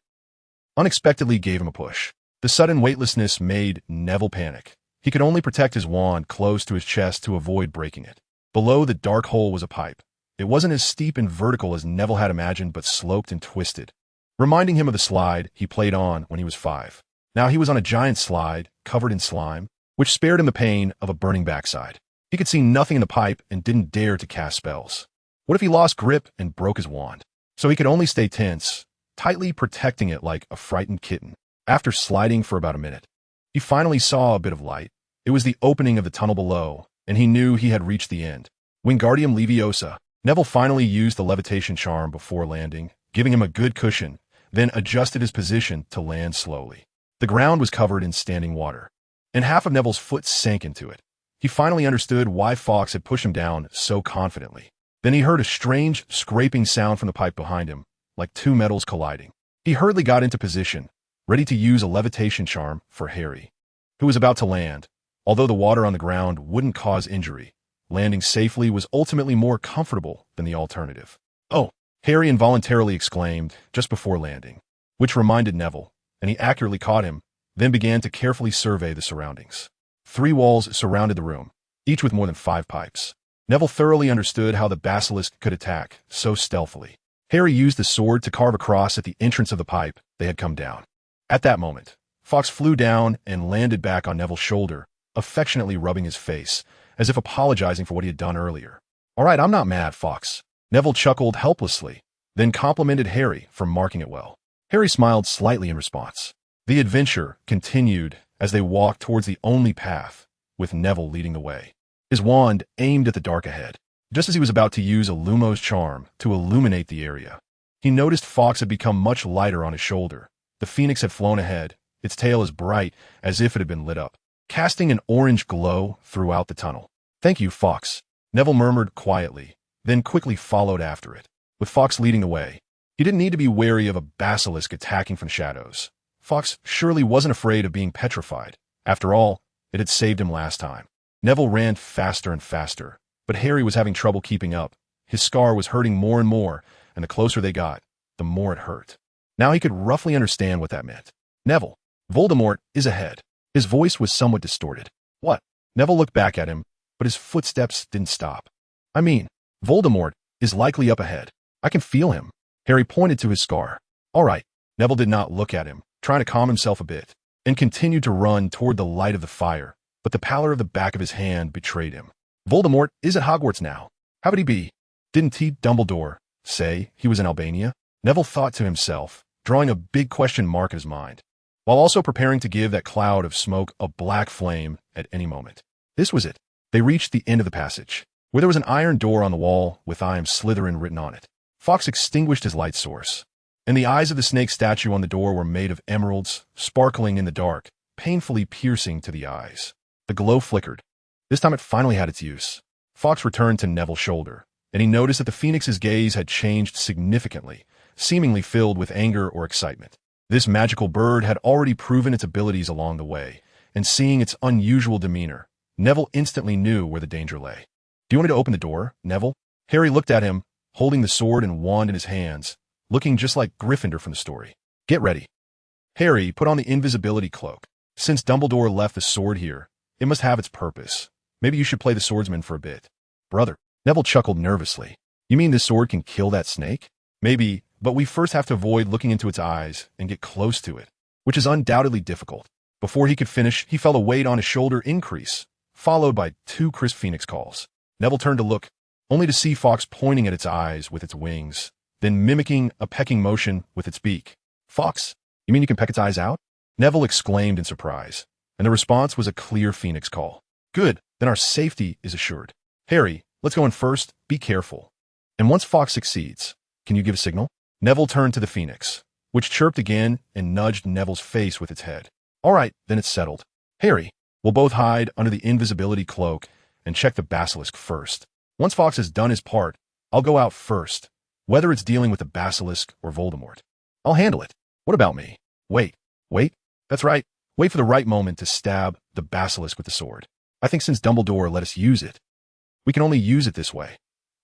[SPEAKER 1] unexpectedly gave him a push. The sudden weightlessness made Neville panic. He could only protect his wand close to his chest to avoid breaking it. Below the dark hole was a pipe. It wasn't as steep and vertical as Neville had imagined, but sloped and twisted, reminding him of the slide he played on when he was 5. Now he was on a giant slide, covered in slime, which spared him the pain of a burning backside. He could see nothing in the pipe and didn't dare to cast spells. What if he lost grip and broke his wand? So he could only stay tense, tightly protecting it like a frightened kitten. After sliding for about a minute, he finally saw a bit of light. It was the opening of the tunnel below, and he knew he had reached the end. Wingardium Leviosa. Neville finally used the levitation charm before landing, giving him a good cushion, then adjusted his position to land slowly. The ground was covered in standing water, and half of Neville's foot sank into it. He finally understood why Fawkes had pushed him down so confidently. Then he heard a strange, scraping sound from the pipe behind him, like two metals colliding. He hurriedly got into position, ready to use a levitation charm for Harry, who was about to land. Although the water on the ground wouldn't cause injury, landing safely was ultimately more comfortable than the alternative. "Oh!" Harry involuntarily exclaimed just before landing, which reminded Neville, and he accurately caught him, then began to carefully survey the surroundings. 3 walls surrounded the room, each with more than 5 pipes. Neville thoroughly understood how the basilisk could attack so stealthily. Harry used the sword to carve a cross at the entrance of the pipe they had come down. At that moment, Fawkes flew down and landed back on Neville's shoulder, affectionately rubbing his face, as if apologizing for what he had done earlier. "All right, I'm not mad, Fawkes." Neville chuckled helplessly, then complimented Harry for marking it well. Harry smiled slightly in response. The adventure continued as they walked towards the only path, with Neville leading the way. His wand aimed at the dark ahead. Just as he was about to use a Lumos charm to illuminate the area, he noticed Fawkes had become much lighter on his shoulder. The phoenix had flown ahead, its tail as bright as if it had been lit up, casting an orange glow throughout the tunnel. "Thank you, Fawkes," Neville murmured quietly, then quickly followed after it. With Fawkes leading the way, he didn't need to be wary of a basilisk attacking from shadows. Fawkes surely wasn't afraid of being petrified. After all, it had saved him last time. Neville ran faster and faster, but Harry was having trouble keeping up. His scar was hurting more and more, and the closer they got, the more it hurt. Now he could roughly understand what that meant. "Neville, Voldemort is ahead." His voice was somewhat distorted. "What?" Neville looked back at him, but his footsteps didn't stop. "I mean, Voldemort is likely up ahead. I can feel him." Harry pointed to his scar. "All right." Neville did not look at him, trying to calm himself a bit, and continued to run toward the light of the fire, but the pallor of the back of his hand betrayed him. "Voldemort is at Hogwarts now. How would he be? Didn't Dumbledore say he was in Albania?" Neville thought to himself, drawing a big question mark in his mind, while also preparing to give that cloud of smoke a black flame at any moment. This was it. They reached the end of the passage, where there was an iron door on the wall with "I am Slytherin" written on it. Fawkes extinguished his light source, and the eyes of the snake statue on the door were made of emeralds, sparkling in the dark, painfully piercing to the eyes. The glow flickered. This time it finally had its use. Fawkes returned to Neville's shoulder, and he noticed that the phoenix's gaze had changed significantly, seemingly filled with anger or excitement. This magical bird had already proven its abilities along the way, and seeing its unusual demeanor, Neville instantly knew where the danger lay. "Do you want me to open the door, Neville?" Harry looked at him, holding the sword and wand in his hands, looking just like Gryffindor from the story. "Get ready." Harry put on the invisibility cloak. Since Dumbledore left the sword here, it must have its purpose. Maybe you should play the swordsman for a bit. "Brother," Neville chuckled nervously. "You mean this sword can kill that snake?" "Maybe, but we first have to avoid looking into its eyes and get close to it, which is undoubtedly difficult." Before he could finish, he felt a weight on his shoulder increase, followed by 2 crisp phoenix calls. Neville turned to look, only to see Fawkes pointing at its eyes with its wings, then mimicking a pecking motion with its beak. "Fawkes, you mean you can peck its eyes out?" Neville exclaimed in surprise, and the response was a clear phoenix call. "Good, then our safety is assured. Harry, let's go in first. Be careful." "And once Fawkes succeeds, can you give a signal?" Neville turned to the phoenix, which chirped again and nudged Neville's face with its head. "All right, then it's settled. Harry, we'll both hide under the invisibility cloak and check the basilisk first. Once Fawkes has done his part, I'll go out first, whether it's dealing with the basilisk or Voldemort. I'll handle it. What about me? Wait. That's right. Wait for the right moment to stab the basilisk with the sword. I think since Dumbledore let us use it, we can only use it this way.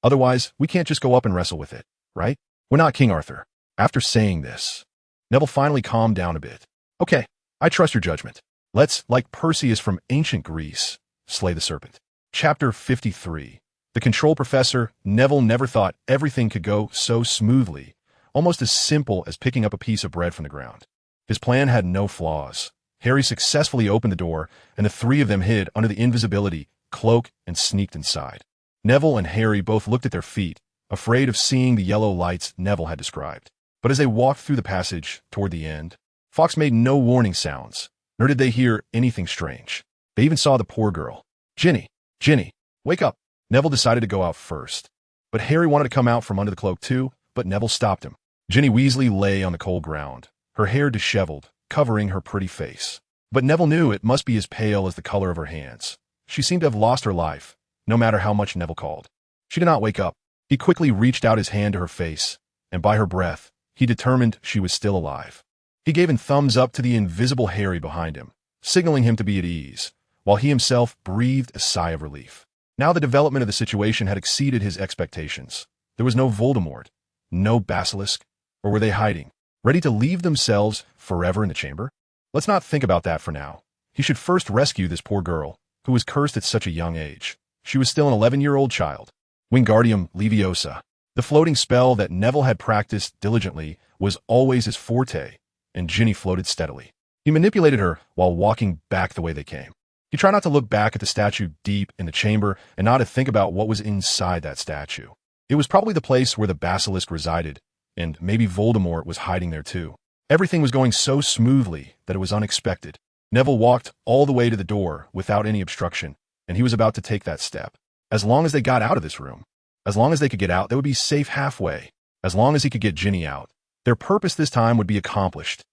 [SPEAKER 1] Otherwise, we can't just go up and wrestle with it, right? We're not King Arthur." After saying this, Neville finally calmed down a bit. "Okay, I trust your judgment." Let's, like Perseus from ancient Greece, slay the serpent. Chapter 53. The Control Professor. Neville never thought everything could go so smoothly, almost as simple as picking up a piece of bread from the ground. His plan had no flaws. Harry successfully opened the door, and the three of them hid under the invisibility cloak and sneaked inside. Neville and Harry both looked at their feet, afraid of seeing the yellow lights Neville had described. But as they walked through the passage toward the end, Fawkes made no warning sounds, nor did they hear anything strange. They even saw the poor girl. Ginny, wake up! Neville decided to go out first. But Harry wanted to come out from under the cloak too, but Neville stopped him. Ginny Weasley lay on the cold ground, her hair disheveled, covering her pretty face. But Neville knew it must be as pale as the color of her hands. She seemed to have lost her life, no matter how much Neville called. She did not wake up. He quickly reached out his hand to her face, and by her breath, he determined she was still alive. He gave a thumbs up to the invisible Harry behind him, signaling him to be at ease, while he himself breathed a sigh of relief. Now the development of the situation had exceeded his expectations. There was no Voldemort, no basilisk, or were they hiding, ready to leave themselves forever in the chamber? Let's not think about that for now. He should first rescue this poor girl, who was cursed at such a young age. She was still an 11-year-old child. Wingardium Leviosa. The floating spell that Neville had practiced diligently was always his forte, and Ginny floated steadily. He manipulated her while walking back the way they came. He tried not to look back at the statue deep in the chamber and not to think about what was inside that statue. It was probably the place where the basilisk resided, and maybe Voldemort was hiding there too. Everything was going so smoothly that it was unexpected. Neville walked all the way to the door without any obstruction, and he was about to take that step. As long as they got out of this room, as long as they could get out, they would be safe halfway. As long as he could get Ginny out, their purpose this time would be accomplished.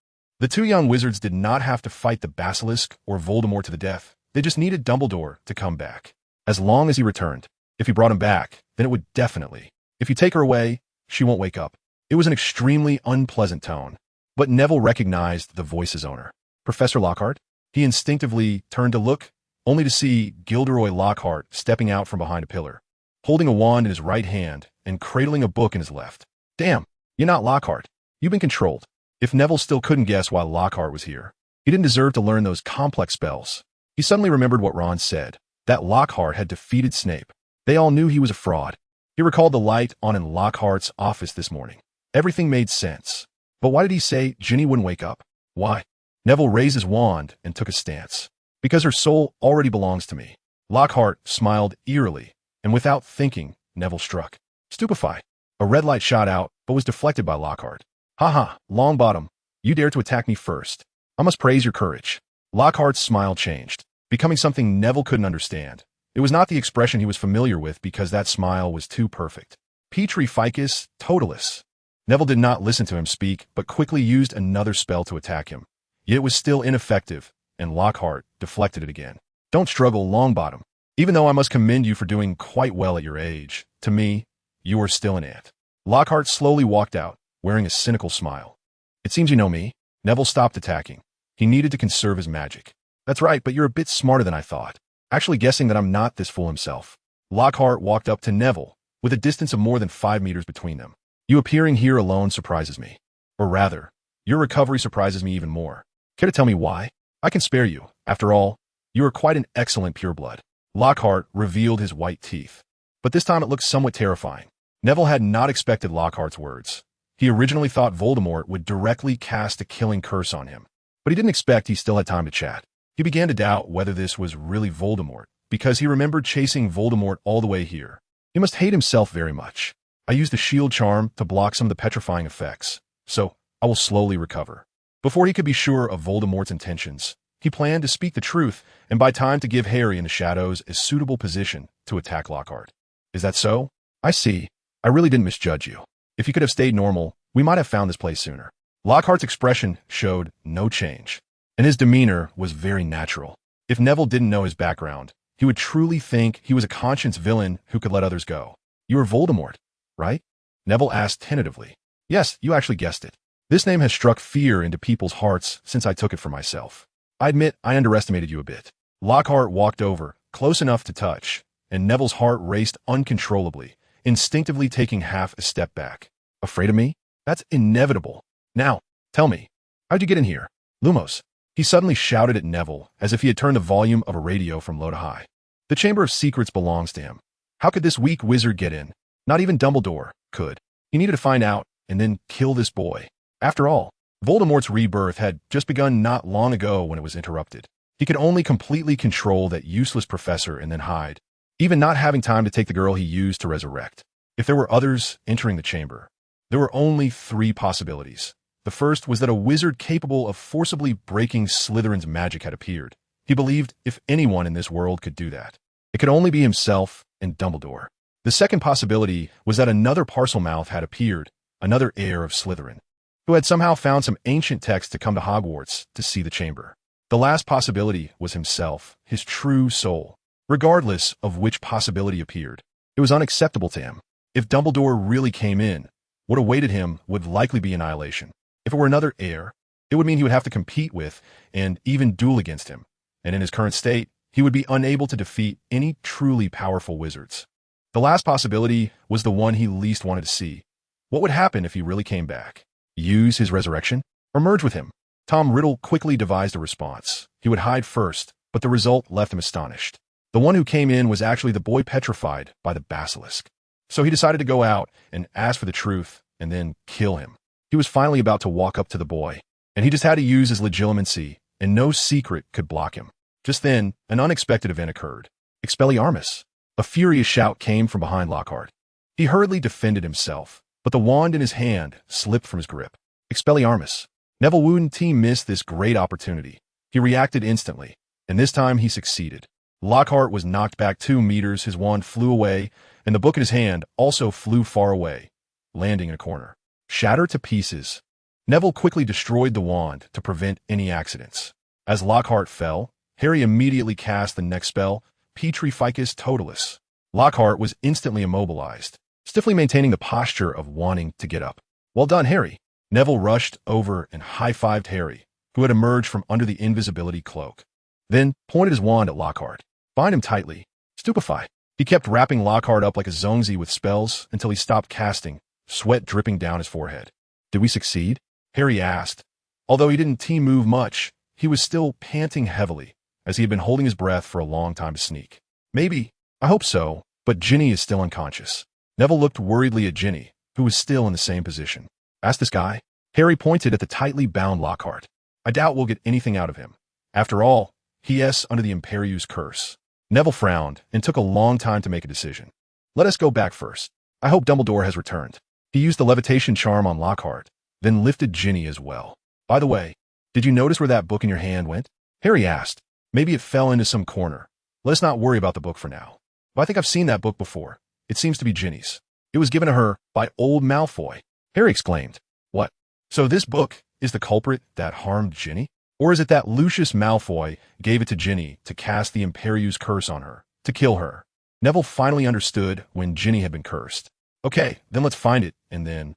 [SPEAKER 1] The two young wizards did not have to fight the basilisk or Voldemort to the death. They just needed Dumbledore to come back. As long as he returned. If he brought him back, then it would definitely. If you take her away, she won't wake up. It was an extremely unpleasant tone. But Neville recognized the voice's owner. Professor Lockhart? He instinctively turned to look, only to see Gilderoy Lockhart stepping out from behind a pillar, holding a wand in his right hand and cradling a book in his left. Damn, you're not Lockhart. You've been controlled. If Neville still couldn't guess why Lockhart was here, he didn't deserve to learn those complex spells. He suddenly remembered what Ron said, that Lockhart had defeated Snape. They all knew he was a fraud. He recalled the light on in Lockhart's office this morning. Everything made sense. But why did he say Ginny wouldn't wake up? Why? Neville raised his wand and took a stance. Because her soul already belongs to me. Lockhart smiled eerily, and without thinking, Neville struck. Stupefied. A red light shot out, but was deflected by Lockhart. Haha, Longbottom, you dare to attack me first. I must praise your courage. Lockhart's smile changed, becoming something Neville couldn't understand. It was not the expression he was familiar with because that smile was too perfect. Petri Ficus Totalis. Neville did not listen to him speak, but quickly used another spell to attack him. Yet it was still ineffective, and Lockhart deflected it again. Don't struggle, Longbottom. Even though I must commend you for doing quite well at your age, to me, you are still an ant. Lockhart slowly walked out, wearing a cynical smile. It seems you know me. Neville stopped attacking. He needed to conserve his magic. That's right, but you're a bit smarter than I thought. Actually guessing that I'm not this fool himself. Lockhart walked up to Neville, with a distance of more than 5 meters between them. You appearing here alone surprises me. Or rather, your recovery surprises me even more. Care to tell me why? I can spare you. After all, you are quite an excellent pureblood. Lockhart revealed his white teeth. But this time it looked somewhat terrifying. Neville had not expected Lockhart's words. He originally thought Voldemort would directly cast a killing curse on him. But he didn't expect he still had time to chat. He began to doubt whether this was really Voldemort, because he remembered chasing Voldemort all the way here. He must hate himself very much. I used the shield charm to block some of the petrifying effects, so I will slowly recover. Before he could be sure of Voldemort's intentions, he planned to speak the truth and buy time to give Harry in the shadows a suitable position to attack Lockhart. Is that so? I see. I really didn't misjudge you. If you could have stayed normal, we might have found this place sooner. Lockhart's expression showed no change, and his demeanor was very natural. If Neville didn't know his background, he would truly think he was a conscience villain who could let others go. You are Voldemort, right? Neville asked tentatively. Yes, you actually guessed it. This name has struck fear into people's hearts since I took it for myself. I admit I underestimated you a bit. Lockhart walked over, close enough to touch, and Neville's heart raced uncontrollably, instinctively taking half a step back. Afraid of me? That's inevitable. Now, tell me, how'd you get in here? Lumos. He suddenly shouted at Neville, as if he had turned the volume of a radio from low to high. The Chamber of Secrets belongs to him. How could this weak wizard get in? Not even Dumbledore could. He needed to find out, and then kill this boy. After all, Voldemort's rebirth had just begun not long ago when it was interrupted. He could only completely control that useless professor and then hide, even not having time to take the girl he used to resurrect. If there were others entering the chamber, there were only 3 possibilities. The first was that a wizard capable of forcibly breaking Slytherin's magic had appeared. He believed if anyone in this world could do that, it could only be himself and Dumbledore. The second possibility was that another Parselmouth had appeared, another heir of Slytherin, who had somehow found some ancient text to come to Hogwarts to see the chamber. The last possibility was himself, his true soul. Regardless of which possibility appeared, it was unacceptable to him. If Dumbledore really came in, what awaited him would likely be annihilation. If it were another heir, it would mean he would have to compete with and even duel against him, and in his current state, he would be unable to defeat any truly powerful wizards. The last possibility was the one he least wanted to see. What would happen if he really came back? Use his resurrection? Or merge with him? Tom Riddle quickly devised a response. He would hide first, but the result left him astonished. The one who came in was actually the boy petrified by the basilisk. So he decided to go out and ask for the truth and then kill him. He was finally about to walk up to the boy, and he just had to use his legilimency, and no secret could block him. Just then, an unexpected event occurred. Expelliarmus! A furious shout came from behind Lockhart. He hurriedly defended himself, but the wand in his hand slipped from his grip. Expelliarmus! Neville wouldn't miss this great opportunity. He reacted instantly, and this time he succeeded. Lockhart was knocked back 2 meters, his wand flew away, and the book in his hand also flew far away, landing in a corner. Shattered to pieces, Neville quickly destroyed the wand to prevent any accidents. As Lockhart fell, Harry immediately cast the next spell, Petrificus Totalis. Lockhart was instantly immobilized, stiffly maintaining the posture of wanting to get up. Well done, Harry. Neville rushed over and high-fived Harry, who had emerged from under the invisibility cloak. Then pointed his wand at Lockhart. Bind him tightly. Stupefy. He kept wrapping Lockhart up like a zongzi with spells until he stopped casting, sweat dripping down his forehead. Did we succeed? Harry asked. Although he didn't move much, he was still panting heavily, as he had been holding his breath for a long time to sneak. Maybe. I hope so, but Ginny is still unconscious. Neville looked worriedly at Ginny, who was still in the same position. Ask this guy. Harry pointed at the tightly bound Lockhart. I doubt we'll get anything out of him. After all, he is under the Imperius curse. Neville frowned and took a long time to make a decision. Let us go back first. I hope Dumbledore has returned. He used the levitation charm on Lockhart, then lifted Ginny as well. By the way, did you notice where that book in your hand went? Harry asked. Maybe it fell into some corner. Let us not worry about the book for now. But I think I've seen that book before. It seems to be Ginny's. It was given to her by old Malfoy. Harry exclaimed. What? So this book is the culprit that harmed Ginny? Or is it that Lucius Malfoy gave it to Ginny to cast the Imperius curse on her, to kill her? Neville finally understood when Ginny had been cursed. Okay, then let's find it, and then...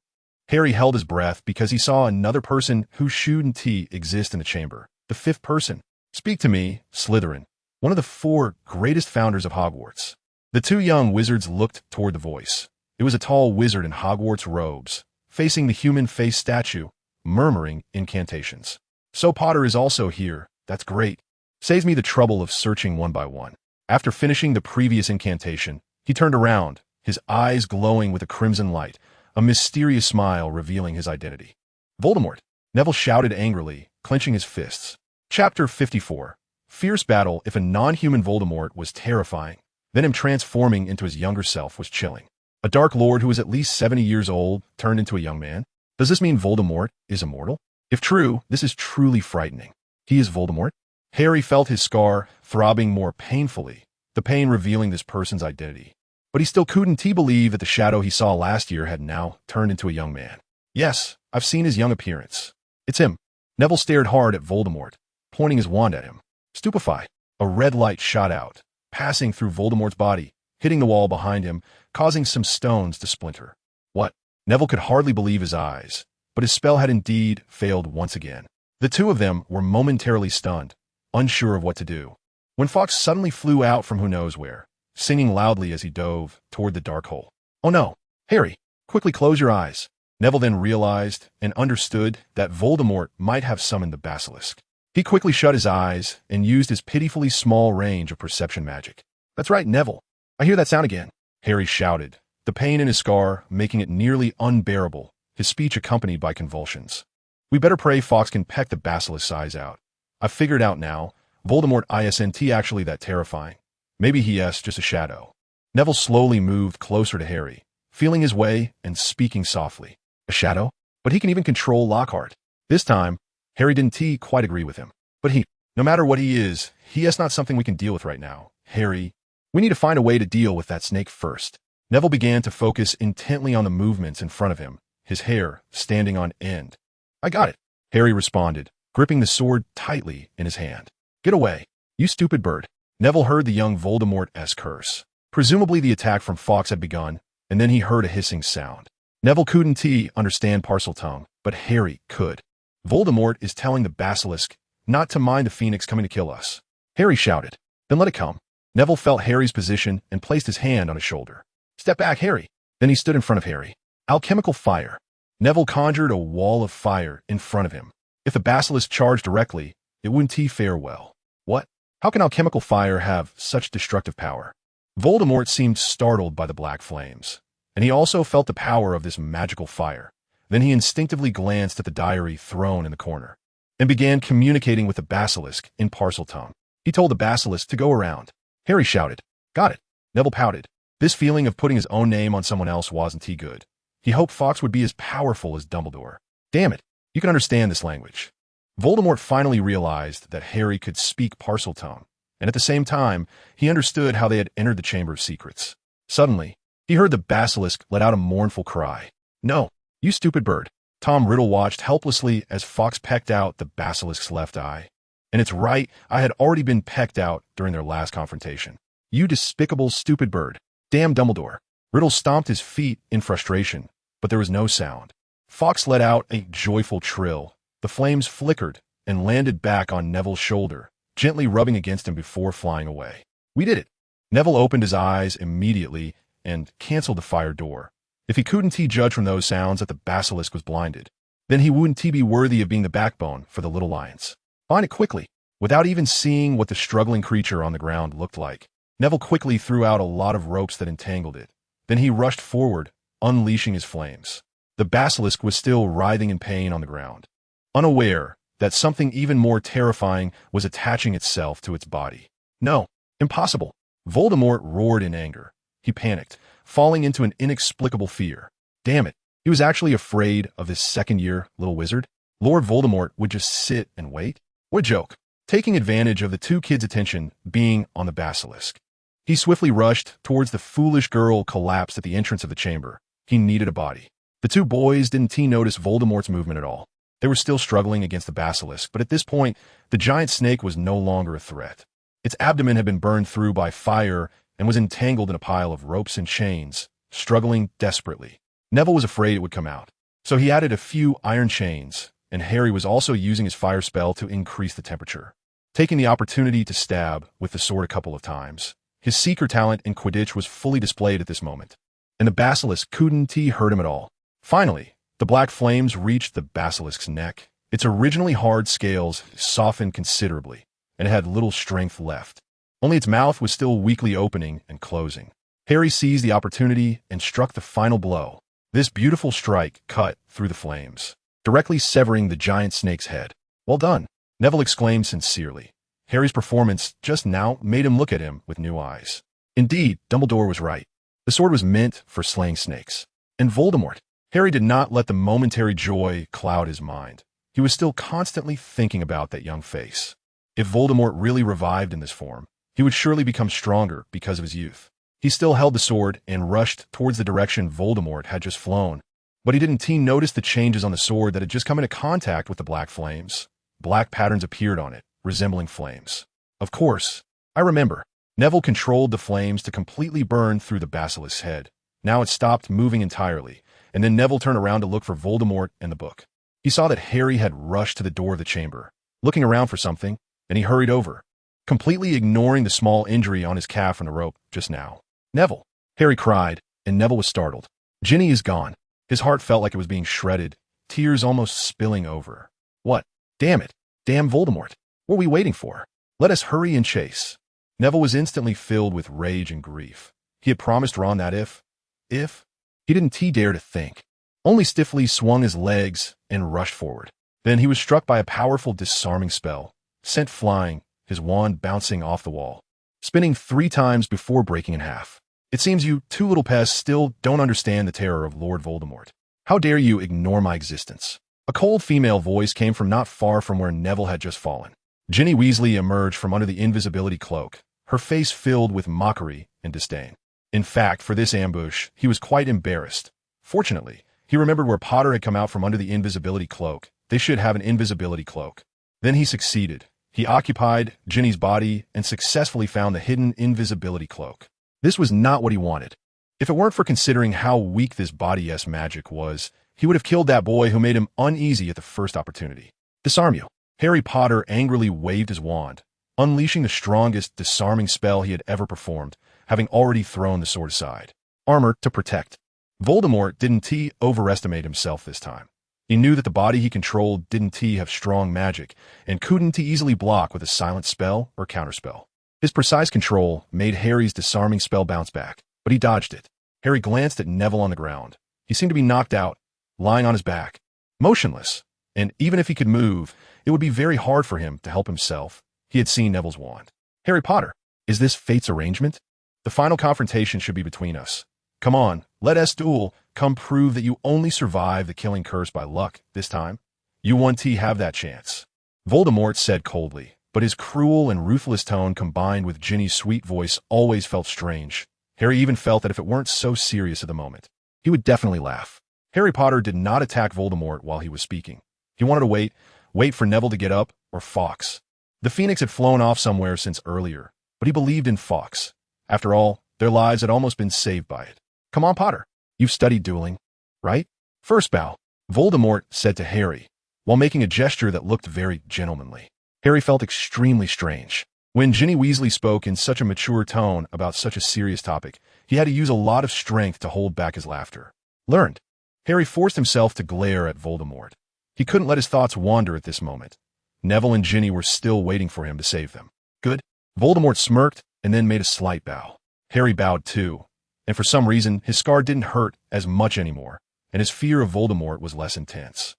[SPEAKER 1] Harry held his breath because he saw another person whose shouldn't exist in the chamber. The 5th person. Speak to me, Slytherin, one of the 4 greatest founders of Hogwarts. The 2 young wizards looked toward the voice. It was a tall wizard in Hogwarts robes, facing the human face statue, murmuring incantations. So Potter is also here. That's great. Saves me the trouble of searching one by one. After finishing the previous incantation, he turned around, his eyes glowing with a crimson light, a mysterious smile revealing his identity. Voldemort! Neville shouted angrily, clenching his fists. Chapter 54. Fierce battle. If a non-human Voldemort was terrifying, then him transforming into his younger self was chilling. A Dark Lord who was at least 70 years old turned into a young man? Does this mean Voldemort is immortal? If true, this is truly frightening. He is Voldemort? Harry felt his scar throbbing more painfully, the pain revealing this person's identity. But he still couldn't believe that the shadow he saw last year had now turned into a young man. Yes, I've seen his young appearance. It's him. Neville stared hard at Voldemort, pointing his wand at him. Stupefy. A red light shot out, passing through Voldemort's body, hitting the wall behind him, causing some stones to splinter. What? Neville could hardly believe his eyes, but his spell had indeed failed once again. The 2 of them were momentarily stunned, unsure of what to do, when Fawkes suddenly flew out from who knows where, singing loudly as he dove toward the dark hole. Oh no! Harry, quickly close your eyes. Neville then realized and understood that Voldemort might have summoned the basilisk. He quickly shut his eyes and used his pitifully small range of perception magic. "That's right, Neville. I hear that sound again," Harry shouted, the pain in his scar making it nearly unbearable, his speech accompanied by convulsions. "We better pray Fox can peck the basilisk's eyes out. I've figured out now, Voldemort isn't actually that terrifying. Maybe he's just a shadow." Neville slowly moved closer to Harry, feeling his way and speaking softly. "A shadow? But he can even control Lockhart." This time, Harry didn't quite agree with him. "But no matter what he is not something we can deal with right now. Harry, we need to find a way to deal with that snake first." Neville began to focus intently on the movements in front of him, his hair standing on end. "I got it," Harry responded, gripping the sword tightly in his hand. "Get away, you stupid bird." Neville heard the young Voldemort-esque curse. Presumably the attack from Fawkes had begun, and then he heard a hissing sound. Neville couldn't understand Parseltongue, but Harry could. "Voldemort is telling the basilisk not to mind the phoenix coming to kill us," Harry shouted. "Then let it come." Neville felt Harry's position and placed his hand on his shoulder. "Step back, Harry." Then he stood in front of Harry. Alchemical fire. Neville conjured a wall of fire in front of him. If the basilisk charged directly, it wouldn't fare well. What? How can alchemical fire have such destructive power? Voldemort seemed startled by the black flames, and he also felt the power of this magical fire. Then he instinctively glanced at the diary thrown in the corner, and began communicating with the basilisk in Parseltongue. He told the basilisk to go around. Harry shouted, "Got it." Neville pouted. This feeling of putting his own name on someone else wasn't good. He hoped Fawkes would be as powerful as Dumbledore. Damn it, you can understand this language. Voldemort finally realized that Harry could speak Parseltongue, and at the same time, he understood how they had entered the Chamber of Secrets. Suddenly, he heard the basilisk let out a mournful cry. "No, you stupid bird." Tom Riddle watched helplessly as Fawkes pecked out the basilisk's left eye. "And it's right, I had already been pecked out during their last confrontation. You despicable stupid bird. Damn Dumbledore." Riddle stomped his feet in frustration, but there was no sound. Fawkes let out a joyful trill. The flames flickered and landed back on Neville's shoulder, gently rubbing against him before flying away. "We did it." Neville opened his eyes immediately and canceled the fire door. If he couldn't judge from those sounds that the basilisk was blinded, then he wouldn't be worthy of being the backbone for the Little Lions. Find it quickly. Without even seeing what the struggling creature on the ground looked like, Neville quickly threw out a lot of ropes that entangled it. Then he rushed forward, unleashing his flames. The basilisk was still writhing in pain on the ground, unaware that something even more terrifying was attaching itself to its body. "No, impossible." Voldemort roared in anger. He panicked, falling into an inexplicable fear. Damn it, he was actually afraid of this second-year little wizard. Lord Voldemort would just sit and wait? What a joke. Taking advantage of the two kids' attention being on the basilisk, he swiftly rushed towards the foolish girl collapsed at the entrance of the chamber. He needed a body. The two boys didn't notice Voldemort's movement at all. They were still struggling against the basilisk, but at this point, the giant snake was no longer a threat. Its abdomen had been burned through by fire and was entangled in a pile of ropes and chains, struggling desperately. Neville was afraid it would come out, so he added a few iron chains, and Harry was also using his fire spell to increase the temperature, taking the opportunity to stab with the sword a couple of times. His seeker talent in Quidditch was fully displayed at this moment, and the basilisk couldn't hurt him at all. Finally, the black flames reached the basilisk's neck. Its originally hard scales softened considerably, and it had little strength left. Only its mouth was still weakly opening and closing. Harry seized the opportunity and struck the final blow. This beautiful strike cut through the flames, directly severing the giant snake's head. "Well done," Neville exclaimed sincerely. Harry's performance just now made him look at him with new eyes. Indeed, Dumbledore was right. The sword was meant for slaying snakes. And Voldemort. Harry did not let the momentary joy cloud his mind. He was still constantly thinking about that young face. If Voldemort really revived in this form, he would surely become stronger because of his youth. He still held the sword and rushed towards the direction Voldemort had just flown. But he didn't notice the changes on the sword that had just come into contact with the black flames. Black patterns appeared on it, resembling flames. Of course, I remember. Neville controlled the flames to completely burn through the basilisk's head. Now it stopped moving entirely, and then Neville turned around to look for Voldemort and the book. He saw that Harry had rushed to the door of the chamber, looking around for something, and he hurried over, completely ignoring the small injury on his calf from the rope just now. "Neville!" Harry cried, and Neville was startled. "Ginny is gone." His heart felt like it was being shredded, tears almost spilling over. "What? Damn it! Damn Voldemort!" What are we waiting for? Let us hurry and chase. Neville was instantly filled with rage and grief. He had promised Ron that if, he didn't dare to think. Only stiffly swung his legs and rushed forward. Then he was struck by a powerful disarming spell, sent flying, his wand bouncing off the wall, spinning 3 times before breaking in half. It seems you two little pests still don't understand the terror of Lord Voldemort. How dare you ignore my existence? A cold female voice came from not far from where Neville had just fallen. Ginny Weasley emerged from under the invisibility cloak, her face filled with mockery and disdain. In fact, for this ambush, he was quite embarrassed. Fortunately, he remembered where Potter had come out from under the invisibility cloak. They should have an invisibility cloak. Then he succeeded. He occupied Ginny's body and successfully found the hidden invisibility cloak. This was not what he wanted. If it weren't for considering how weak this body-s magic was, he would have killed that boy who made him uneasy at the first opportunity. Disarm you. Harry Potter angrily waved his wand, unleashing the strongest disarming spell he had ever performed, having already thrown the sword aside. Armor to protect. Voldemort didn't overestimate himself this time. He knew that the body he controlled didn't have strong magic, and couldn't easily block with a silent spell or counterspell. His precise control made Harry's disarming spell bounce back, but he dodged it. Harry glanced at Neville on the ground. He seemed to be knocked out, lying on his back, motionless, and even if he could move, it would be very hard for him to help himself. He had seen Neville's wand. Harry Potter, is this fate's arrangement? The final confrontation should be between us. Come on, let us duel. Come prove that you only survived the killing curse by luck this time. You won't have that chance. Voldemort said coldly, but his cruel and ruthless tone combined with Ginny's sweet voice always felt strange. Harry even felt that if it weren't so serious at the moment, he would definitely laugh. Harry Potter did not attack Voldemort while he was speaking. He wanted to wait for Neville to get up, or Fawkes. The Phoenix had flown off somewhere since earlier, but he believed in Fawkes. After all, their lives had almost been saved by it. Come on, Potter. You've studied dueling, right? First bow, Voldemort said to Harry, while making a gesture that looked very gentlemanly. Harry felt extremely strange. When Ginny Weasley spoke in such a mature tone about such a serious topic, he had to use a lot of strength to hold back his laughter. Learned. Harry forced himself to glare at Voldemort. He couldn't let his thoughts wander at this moment. Neville and Ginny were still waiting for him to save them. Good. Voldemort smirked and then made a slight bow. Harry bowed too, and for some reason, his scar didn't hurt as much anymore, and his fear of Voldemort was less intense.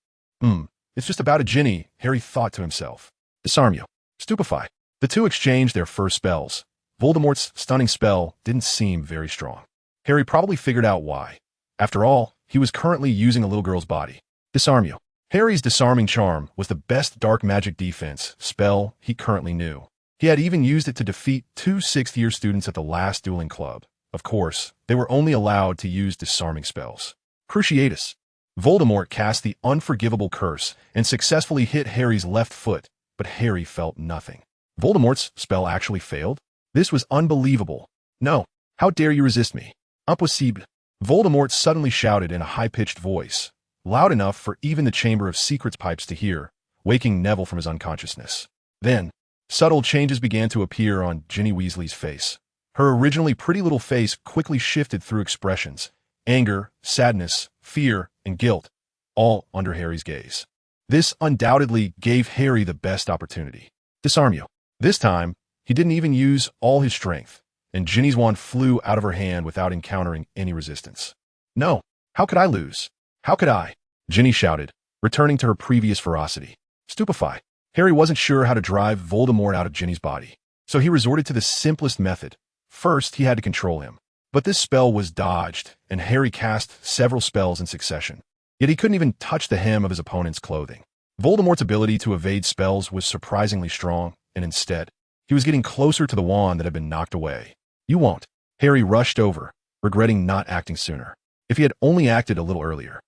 [SPEAKER 1] It's just about a Ginny, Harry thought to himself. Disarm you. Stupefy. The two exchanged their first spells. Voldemort's stunning spell didn't seem very strong. Harry probably figured out why. After all, he was currently using a little girl's body. Disarm you. Harry's disarming charm was the best dark magic defense spell he currently knew. He had even used it to defeat 2 6th-year students at the last dueling club. Of course, they were only allowed to use disarming spells. Cruciatus. Voldemort cast the unforgivable curse and successfully hit Harry's left foot, but Harry felt nothing. Voldemort's spell actually failed? This was unbelievable. No, how dare you resist me? Impossible. Voldemort suddenly shouted in a high-pitched voice, loud enough for even the Chamber of Secrets pipes to hear, waking Neville from his unconsciousness. Then, subtle changes began to appear on Ginny Weasley's face. Her originally pretty little face quickly shifted through expressions, anger, sadness, fear, and guilt, all under Harry's gaze. This undoubtedly gave Harry the best opportunity. Disarm you. This time, he didn't even use all his strength, and Ginny's wand flew out of her hand without encountering any resistance. No, how could I lose? How could I? Ginny shouted, returning to her previous ferocity. Stupefy. Harry wasn't sure how to drive Voldemort out of Ginny's body, so he resorted to the simplest method. First, he had to control him. But this spell was dodged, and Harry cast several spells in succession. Yet he couldn't even touch the hem of his opponent's clothing. Voldemort's ability to evade spells was surprisingly strong, and instead, he was getting closer to the wand that had been knocked away. You won't. Harry rushed over, regretting not acting sooner. If he had only acted a little earlier.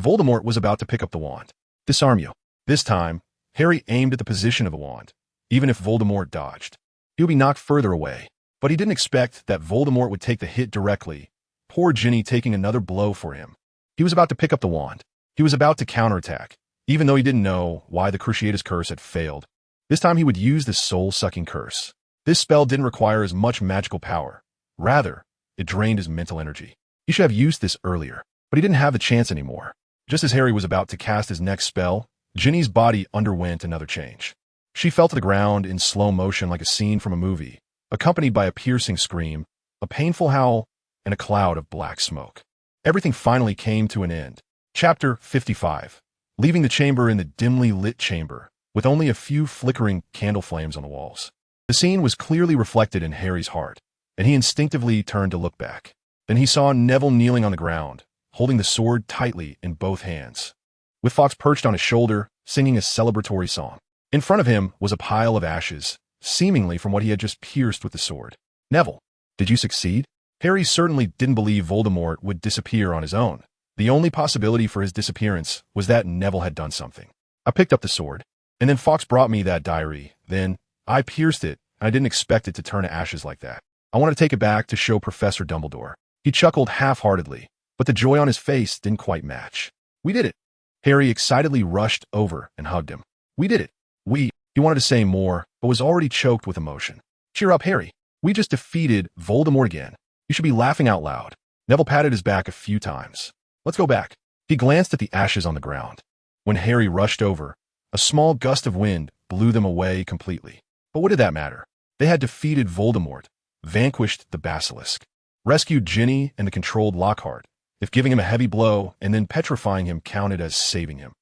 [SPEAKER 1] Voldemort was about to pick up the wand. Disarm you. This time, Harry aimed at the position of the wand. Even if Voldemort dodged, he would be knocked further away. But he didn't expect that Voldemort would take the hit directly, poor Ginny taking another blow for him. He was about to pick up the wand. He was about to counterattack, even though he didn't know why the Cruciatus curse had failed. This time he would use the soul-sucking curse. This spell didn't require as much magical power. Rather, it drained his mental energy. He should have used this earlier, but he didn't have the chance anymore. Just as Harry was about to cast his next spell, Ginny's body underwent another change. She fell to the ground in slow motion like a scene from a movie, accompanied by a piercing scream, a painful howl, and a cloud of black smoke. Everything finally came to an end. Chapter 55. Leaving the chamber in the dimly lit chamber, with only a few flickering candle flames on the walls. The scene was clearly reflected in Harry's heart, and he instinctively turned to look back. Then he saw Neville kneeling on the ground, holding the sword tightly in both hands, with Fawkes perched on his shoulder, singing a celebratory song. In front of him was a pile of ashes, seemingly from what he had just pierced with the sword. Neville, did you succeed? Harry certainly didn't believe Voldemort would disappear on his own. The only possibility for his disappearance was that Neville had done something. I picked up the sword, and then Fawkes brought me that diary. Then I pierced it, and I didn't expect it to turn to ashes like that. I want to take it back to show Professor Dumbledore. He chuckled half-heartedly, but the joy on his face didn't quite match. We did it. Harry excitedly rushed over and hugged him. We did it. He wanted to say more, but was already choked with emotion. Cheer up, Harry. We just defeated Voldemort again. You should be laughing out loud. Neville patted his back a few times. Let's go back. He glanced at the ashes on the ground. When Harry rushed over, a small gust of wind blew them away completely. But what did that matter? They had defeated Voldemort, vanquished the basilisk, rescued Ginny and the controlled Lockhart, if giving him a heavy blow and then petrifying him counted as saving him.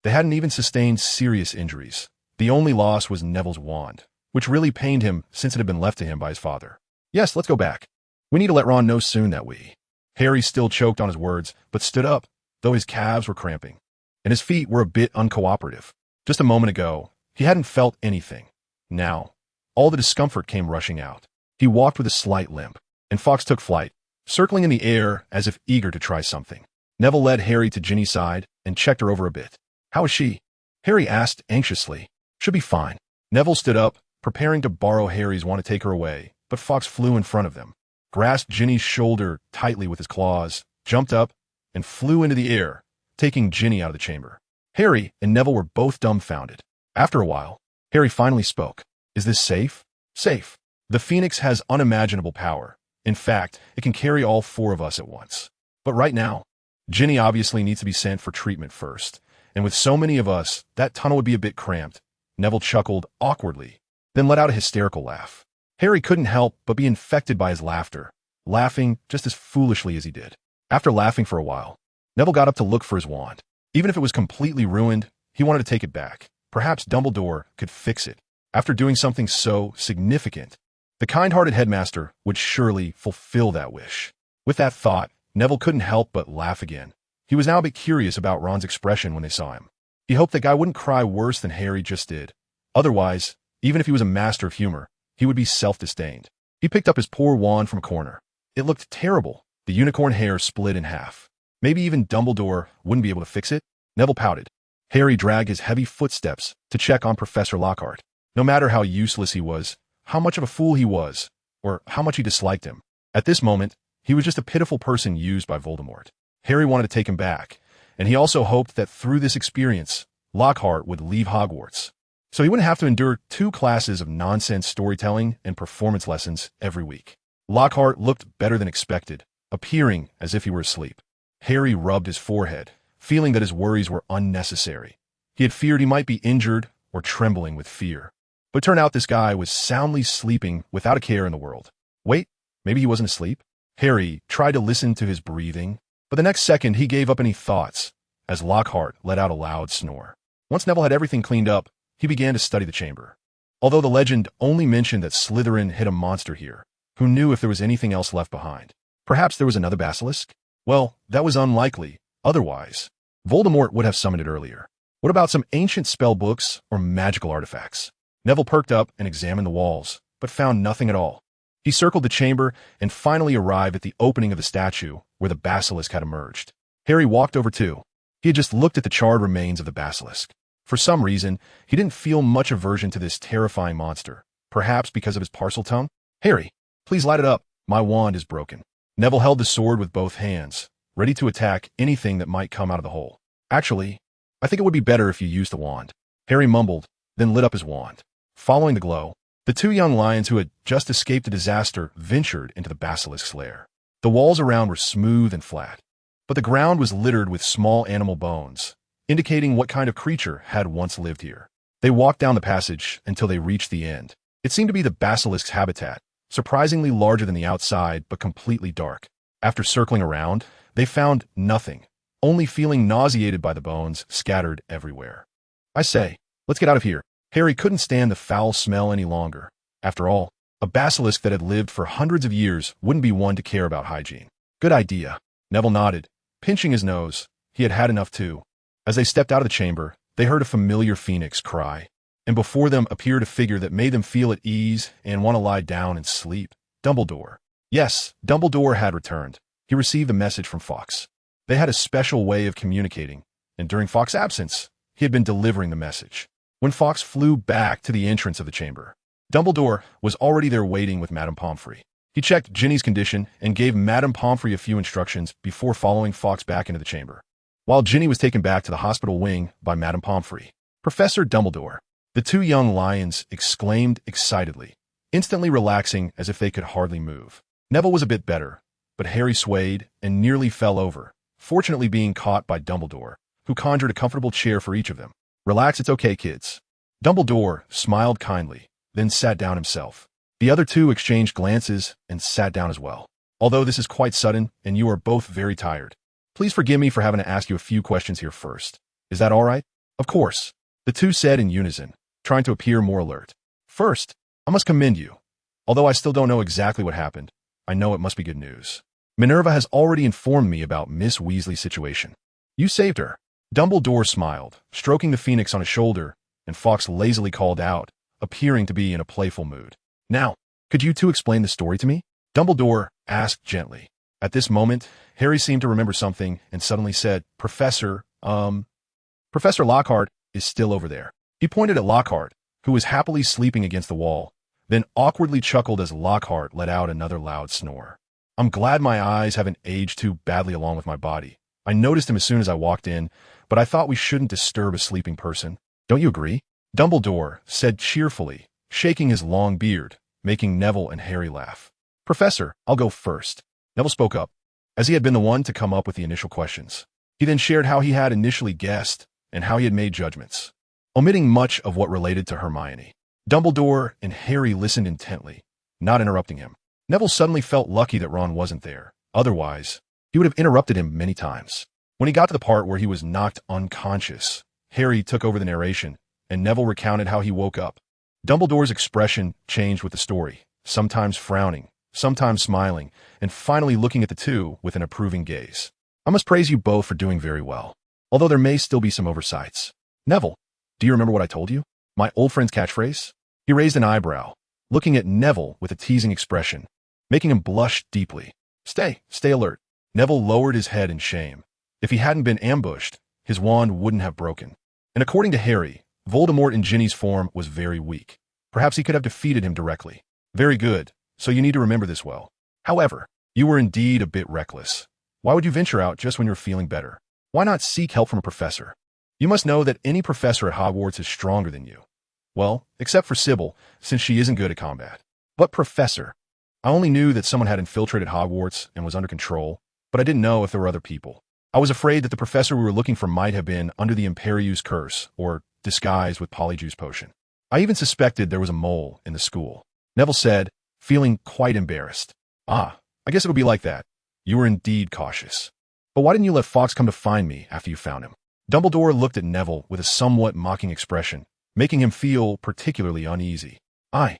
[SPEAKER 1] They hadn't even sustained serious injuries. The only loss was Neville's wand, which really pained him since it had been left to him by his father. Yes, let's go back. We need to let Ron know soon that we... Harry still choked on his words, but stood up, though his calves were cramping, and his feet were a bit uncooperative. Just a moment ago, he hadn't felt anything. Now, all the discomfort came rushing out. He walked with a slight limp, and Fawkes took flight, circling in the air as if eager to try something. Neville led Harry to Ginny's side and checked her over a bit. How is she? Harry asked anxiously. Should be fine. Neville stood up, preparing to borrow Harry's wand to take her away, but Fawkes flew in front of them, grasped Ginny's shoulder tightly with his claws, jumped up, and flew into the air, taking Ginny out of the chamber. Harry and Neville were both dumbfounded. After a while, Harry finally spoke. Is this safe? Safe. The Phoenix has unimaginable power. In fact, it can carry all four of us at once. But right now, Ginny obviously needs to be sent for treatment first, and with so many of us, that tunnel would be a bit cramped. Neville chuckled awkwardly, then let out a hysterical laugh. Harry couldn't help but be infected by his laughter, laughing just as foolishly as he did. After laughing for a while, Neville got up to look for his wand. Even if it was completely ruined, he wanted to take it back. Perhaps Dumbledore could fix it. After doing something so significant, the kind-hearted headmaster would surely fulfill that wish. With that thought, Neville couldn't help but laugh again. He was now a bit curious about Ron's expression when they saw him. He hoped the guy wouldn't cry worse than Harry just did. Otherwise, even if he was a master of humor, he would be self-disdained. He picked up his poor wand from a corner. It looked terrible. The unicorn hair split in half. Maybe even Dumbledore wouldn't be able to fix it? Neville pouted. Harry dragged his heavy footsteps to check on Professor Lockhart. No matter how useless he was, how much of a fool he was, or how much he disliked him, at this moment, he was just a pitiful person used by Voldemort. Harry wanted to take him back, and he also hoped that through this experience, Lockhart would leave Hogwarts, so he wouldn't have to endure 2 classes of nonsense storytelling and performance lessons every week. Lockhart looked better than expected, appearing as if he were asleep. Harry rubbed his forehead, feeling that his worries were unnecessary. He had feared he might be injured or trembling with fear. But it turned out this guy was soundly sleeping without a care in the world. Wait, maybe he wasn't asleep? Harry tried to listen to his breathing, but the next second he gave up any thoughts as Lockhart let out a loud snore. Once Neville had everything cleaned up, he began to study the chamber. Although the legend only mentioned that Slytherin hid a monster here, who knew if there was anything else left behind? Perhaps there was another basilisk? Well, that was unlikely. Otherwise, Voldemort would have summoned it earlier. What about some ancient spell books or magical artifacts? Neville perked up and examined the walls, but found nothing at all. He circled the chamber and finally arrived at the opening of the statue where the basilisk had emerged. Harry walked over too. He had just looked at the charred remains of the basilisk. For some reason, he didn't feel much aversion to this terrifying monster, perhaps because of his parcel tongue. Harry, please light it up. My wand is broken. Neville held the sword with both hands, ready to attack anything that might come out of the hole. Actually, I think it would be better if you used the wand. Harry mumbled, then lit up his wand. Following the glow, the 2 young lions who had just escaped a disaster ventured into the basilisk's lair. The walls around were smooth and flat, but the ground was littered with small animal bones, indicating what kind of creature had once lived here. They walked down the passage until they reached the end. It seemed to be the basilisk's habitat, surprisingly larger than the outside, but completely dark. After circling around, they found nothing, only feeling nauseated by the bones scattered everywhere. I say, let's get out of here. Harry couldn't stand the foul smell any longer. After all, a basilisk that had lived for hundreds of years wouldn't be one to care about hygiene. Good idea. Neville nodded, pinching his nose. He had had enough too. As they stepped out of the chamber, they heard a familiar phoenix cry, and before them appeared a figure that made them feel at ease and want to lie down and sleep. Dumbledore. Yes, Dumbledore had returned. He received a message from Fawkes. They had a special way of communicating, and during Fawkes' absence, he had been delivering the message. When Fawkes flew back to the entrance of the chamber, Dumbledore was already there waiting with Madame Pomfrey. He checked Ginny's condition and gave Madame Pomfrey a few instructions before following Fawkes back into the chamber. While Ginny was taken back to the hospital wing by Madame Pomfrey, Professor Dumbledore, the two young lions exclaimed excitedly, instantly relaxing as if they could hardly move. Neville was a bit better, but Harry swayed and nearly fell over, fortunately being caught by Dumbledore, who conjured a comfortable chair for each of them. Relax, it's okay, kids. Dumbledore smiled kindly, then sat down himself. The other two exchanged glances and sat down as well. Although this is quite sudden and you are both very tired, please forgive me for having to ask you a few questions here first. Is that all right? Of course, the two said in unison, trying to appear more alert. First, I must commend you. Although I still don't know exactly what happened, I know it must be good news. Minerva has already informed me about Miss Weasley's situation. You saved her. Dumbledore smiled, stroking the phoenix on his shoulder, and Fawkes lazily called out, appearing to be in a playful mood. Now, could you two explain the story to me? Dumbledore asked gently. At this moment, Harry seemed to remember something and suddenly said, Professor Lockhart is still over there. He pointed at Lockhart, who was happily sleeping against the wall, then awkwardly chuckled as Lockhart let out another loud snore. I'm glad my eyes haven't aged too badly along with my body. I noticed him as soon as I walked in, but I thought we shouldn't disturb a sleeping person. Don't you agree? Dumbledore said cheerfully, shaking his long beard, making Neville and Harry laugh. Professor, I'll go first. Neville spoke up, as he had been the one to come up with the initial questions. He then shared how he had initially guessed and how he had made judgments, omitting much of what related to Hermione. Dumbledore and Harry listened intently, not interrupting him. Neville suddenly felt lucky that Ron wasn't there. Otherwise, he would have interrupted him many times. When he got to the part where he was knocked unconscious, Harry took over the narration, and Neville recounted how he woke up. Dumbledore's expression changed with the story, sometimes frowning, sometimes smiling, and finally looking at the two with an approving gaze. I must praise you both for doing very well, although there may still be some oversights. Neville, do you remember what I told you? My old friend's catchphrase? He raised an eyebrow, looking at Neville with a teasing expression, making him blush deeply. Stay alert. Neville lowered his head in shame. If he hadn't been ambushed, his wand wouldn't have broken. And according to Harry, Voldemort in Ginny's form was very weak. Perhaps he could have defeated him directly. Very good, so you need to remember this well. However, you were indeed a bit reckless. Why would you venture out just when you're feeling better? Why not seek help from a professor? You must know that any professor at Hogwarts is stronger than you. Well, except for Sybil, since she isn't good at combat. But professor? I only knew that someone had infiltrated Hogwarts and was under control, but I didn't know if there were other people. I was afraid that the professor we were looking for might have been under the Imperius curse, or disguised with Polyjuice potion. I even suspected there was a mole in the school. Neville said, feeling quite embarrassed. I guess it'll be like that. You were indeed cautious. But why didn't you let Fawkes come to find me after you found him? Dumbledore looked at Neville with a somewhat mocking expression, making him feel particularly uneasy. I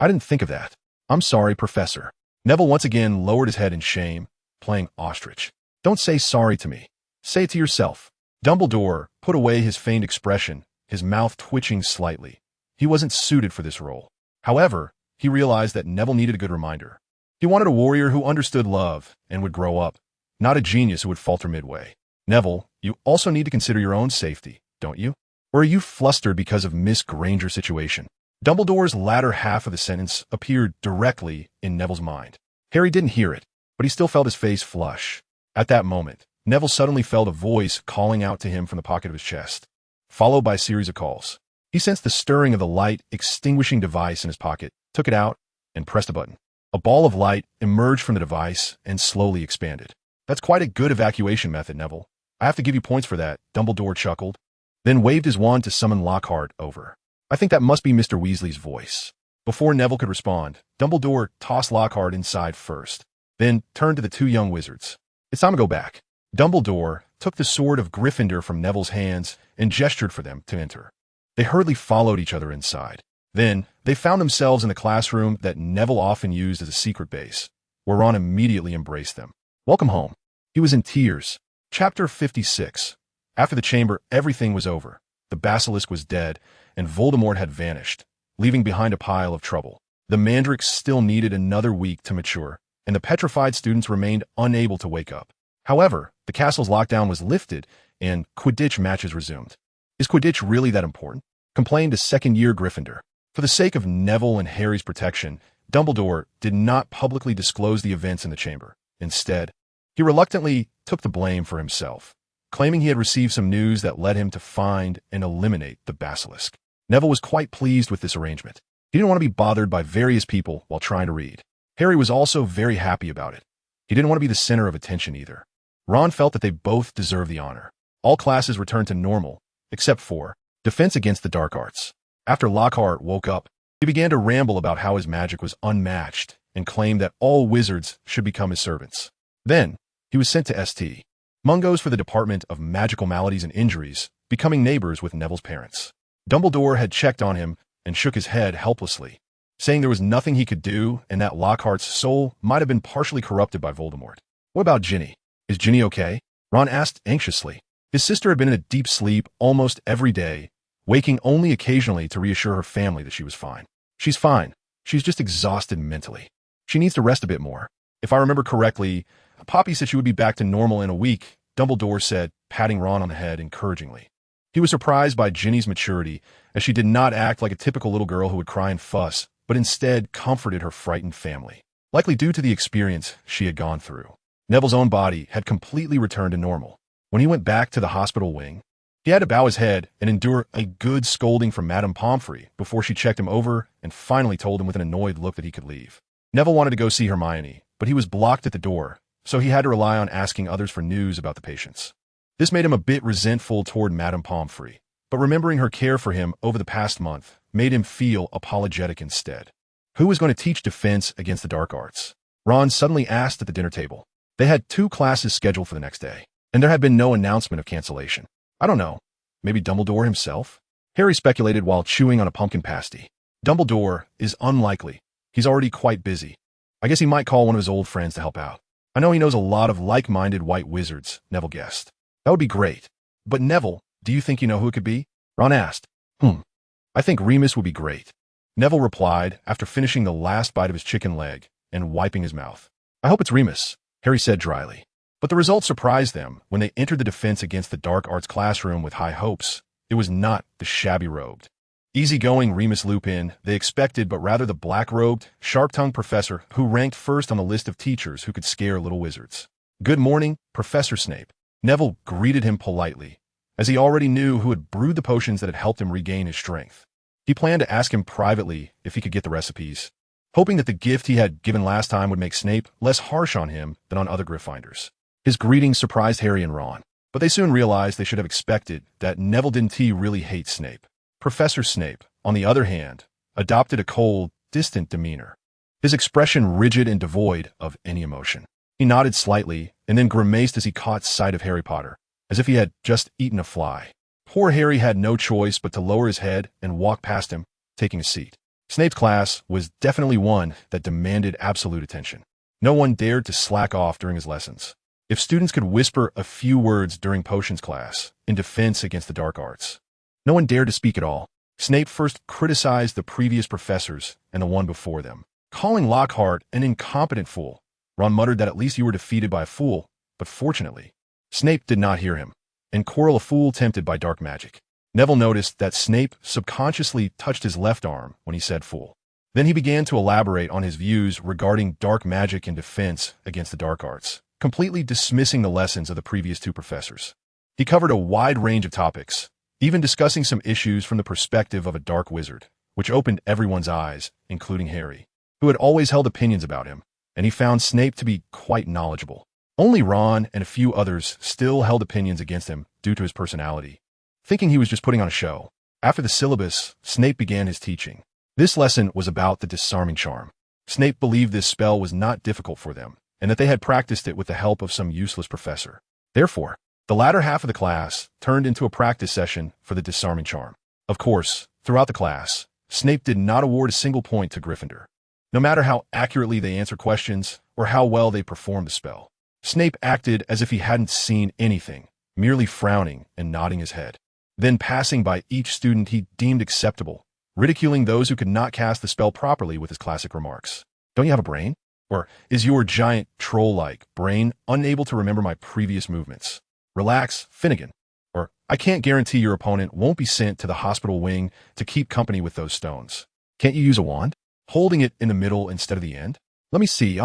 [SPEAKER 1] didn't think of that. I'm sorry, Professor. Neville once again lowered his head in shame, playing ostrich. Don't say sorry to me. Say it to yourself. Dumbledore put away his feigned expression, his mouth twitching slightly. He wasn't suited for this role. However, he realized that Neville needed a good reminder. He wanted a warrior who understood love and would grow up, not a genius who would falter midway. Neville, you also need to consider your own safety, don't you? Or are you flustered because of Miss Granger's situation? Dumbledore's latter half of the sentence appeared directly in Neville's mind. Harry didn't hear it, but he still felt his face flush. At that moment, Neville suddenly felt a voice calling out to him from the pocket of his chest, followed by a series of calls. He sensed the stirring of the light extinguishing device in his pocket, took it out, and pressed a button. A ball of light emerged from the device and slowly expanded. That's quite a good evacuation method, Neville. I have to give you points for that, Dumbledore chuckled. then waved his wand to summon Lockhart over. I think that must be Mr. Weasley's voice. Before Neville could respond, Dumbledore tossed Lockhart inside first, then turned to the two young wizards. It's time to go back. Dumbledore took the sword of Gryffindor from Neville's hands and gestured for them to enter. They hurriedly followed each other inside. Then, they found themselves in the classroom that Neville often used as a secret base, where Ron immediately embraced them. Welcome home. He was in tears. Chapter 56. After the chamber, everything was over. The basilisk was dead, and Voldemort had vanished, leaving behind a pile of trouble. The mandrakes still needed another week to mature, and the petrified students remained unable to wake up. However, the castle's lockdown was lifted, and Quidditch matches resumed. Is Quidditch really that important? Complained a second-year Gryffindor. For the sake of Neville and Harry's protection, Dumbledore did not publicly disclose the events in the chamber. Instead, he reluctantly took the blame for himself, claiming he had received some news that led him to find and eliminate the basilisk. Neville was quite pleased with this arrangement. He didn't want to be bothered by various people while trying to read. Harry was also very happy about it. He didn't want to be the center of attention either. Ron felt that they both deserved the honor. All classes returned to normal, except for defense against the dark arts. After Lockhart woke up, he began to ramble about how his magic was unmatched and claimed that all wizards should become his servants. Then, he was sent to St. Mungo's for the Department of Magical Maladies and Injuries, becoming neighbors with Neville's parents. Dumbledore had checked on him and shook his head helplessly, saying there was nothing he could do and that Lockhart's soul might have been partially corrupted by Voldemort. What about Ginny? Is Ginny okay? Ron asked anxiously. His sister had been in a deep sleep almost every day, waking only occasionally to reassure her family that she was fine. She's fine. She's just exhausted mentally. She needs to rest a bit more. If I remember correctly, Poppy said she would be back to normal in a week, Dumbledore said, patting Ron on the head encouragingly. He was surprised by Ginny's maturity, as she did not act like a typical little girl who would cry and fuss, but instead comforted her frightened family, likely due to the experience she had gone through. Neville's own body had completely returned to normal. When he went back to the hospital wing, he had to bow his head and endure a good scolding from Madame Pomfrey before she checked him over and finally told him with an annoyed look that he could leave. Neville wanted to go see Hermione, but he was blocked at the door, so he had to rely on asking others for news about the patients. This made him a bit resentful toward Madame Pomfrey, but remembering her care for him over the past month made him feel apologetic instead. Who was going to teach defense against the dark arts? Ron suddenly asked at the dinner table. They had 2 classes scheduled for the next day, and there had been no announcement of cancellation. I don't know. Maybe Dumbledore himself? Harry speculated while chewing on a pumpkin pasty. Dumbledore is unlikely. He's already quite busy. I guess he might call one of his old friends to help out. I know he knows a lot of like-minded white wizards, Neville guessed. That would be great. But Neville, do you think you know who it could be? Ron asked. I think Remus would be great. Neville replied after finishing the last bite of his chicken leg and wiping his mouth. I hope it's Remus, Harry said dryly. But the result surprised them when they entered the defense against the dark arts classroom with high hopes. It was not the shabby-robed, easygoing Remus Lupin they expected, but rather the black-robed, sharp-tongued professor who ranked first on the list of teachers who could scare little wizards. Good morning, Professor Snape. Neville greeted him politely, as he already knew who had brewed the potions that had helped him regain his strength. He planned to ask him privately if he could get the recipes, hoping that the gift he had given last time would make Snape less harsh on him than on other Gryffindors. His greeting surprised Harry and Ron, but they soon realized they should have expected that Neville didn't really hate Snape. Professor Snape, on the other hand, adopted a cold, distant demeanor, his expression rigid and devoid of any emotion. He nodded slightly and then grimaced as he caught sight of Harry Potter, as if he had just eaten a fly. Poor Harry had no choice but to lower his head and walk past him, taking a seat. Snape's class was definitely one that demanded absolute attention. No one dared to slack off during his lessons. If students could whisper a few words during potions class in defense against the dark arts, no one dared to speak at all. Snape first criticized the previous professors and the one before them, calling Lockhart an incompetent fool. Ron muttered that at least you were defeated by a fool, but fortunately, Snape did not hear him, and Quirrell a fool tempted by dark magic. Neville noticed that Snape subconsciously touched his left arm when he said fool. Then he began to elaborate on his views regarding dark magic and defense against the dark arts, completely dismissing the lessons of the previous 2 professors. He covered a wide range of topics, even discussing some issues from the perspective of a dark wizard, which opened everyone's eyes, including Harry, who had always held opinions about him, and he found Snape to be quite knowledgeable. Only Ron and a few others still held opinions against him due to his personality. thinking he was just putting on a show. After the syllabus, Snape began his teaching. This lesson was about the disarming charm. Snape believed this spell was not difficult for them, and that they had practiced it with the help of some useless professor. Therefore, the latter half of the class turned into a practice session for the disarming charm. Of course, throughout the class, Snape did not award a single point to Gryffindor. No matter how accurately they answered questions or how well they performed the spell, Snape acted as if he hadn't seen anything, merely frowning and nodding his head. Then passing by each student he deemed acceptable, ridiculing those who could not cast the spell properly with his classic remarks. Don't you have a brain? Or is your giant troll-like brain unable to remember my previous movements? Relax, Finnegan. Or I can't guarantee your opponent won't be sent to the hospital wing to keep company with those stones. Can't you use a wand? Holding it in the middle instead of the end? Let me see,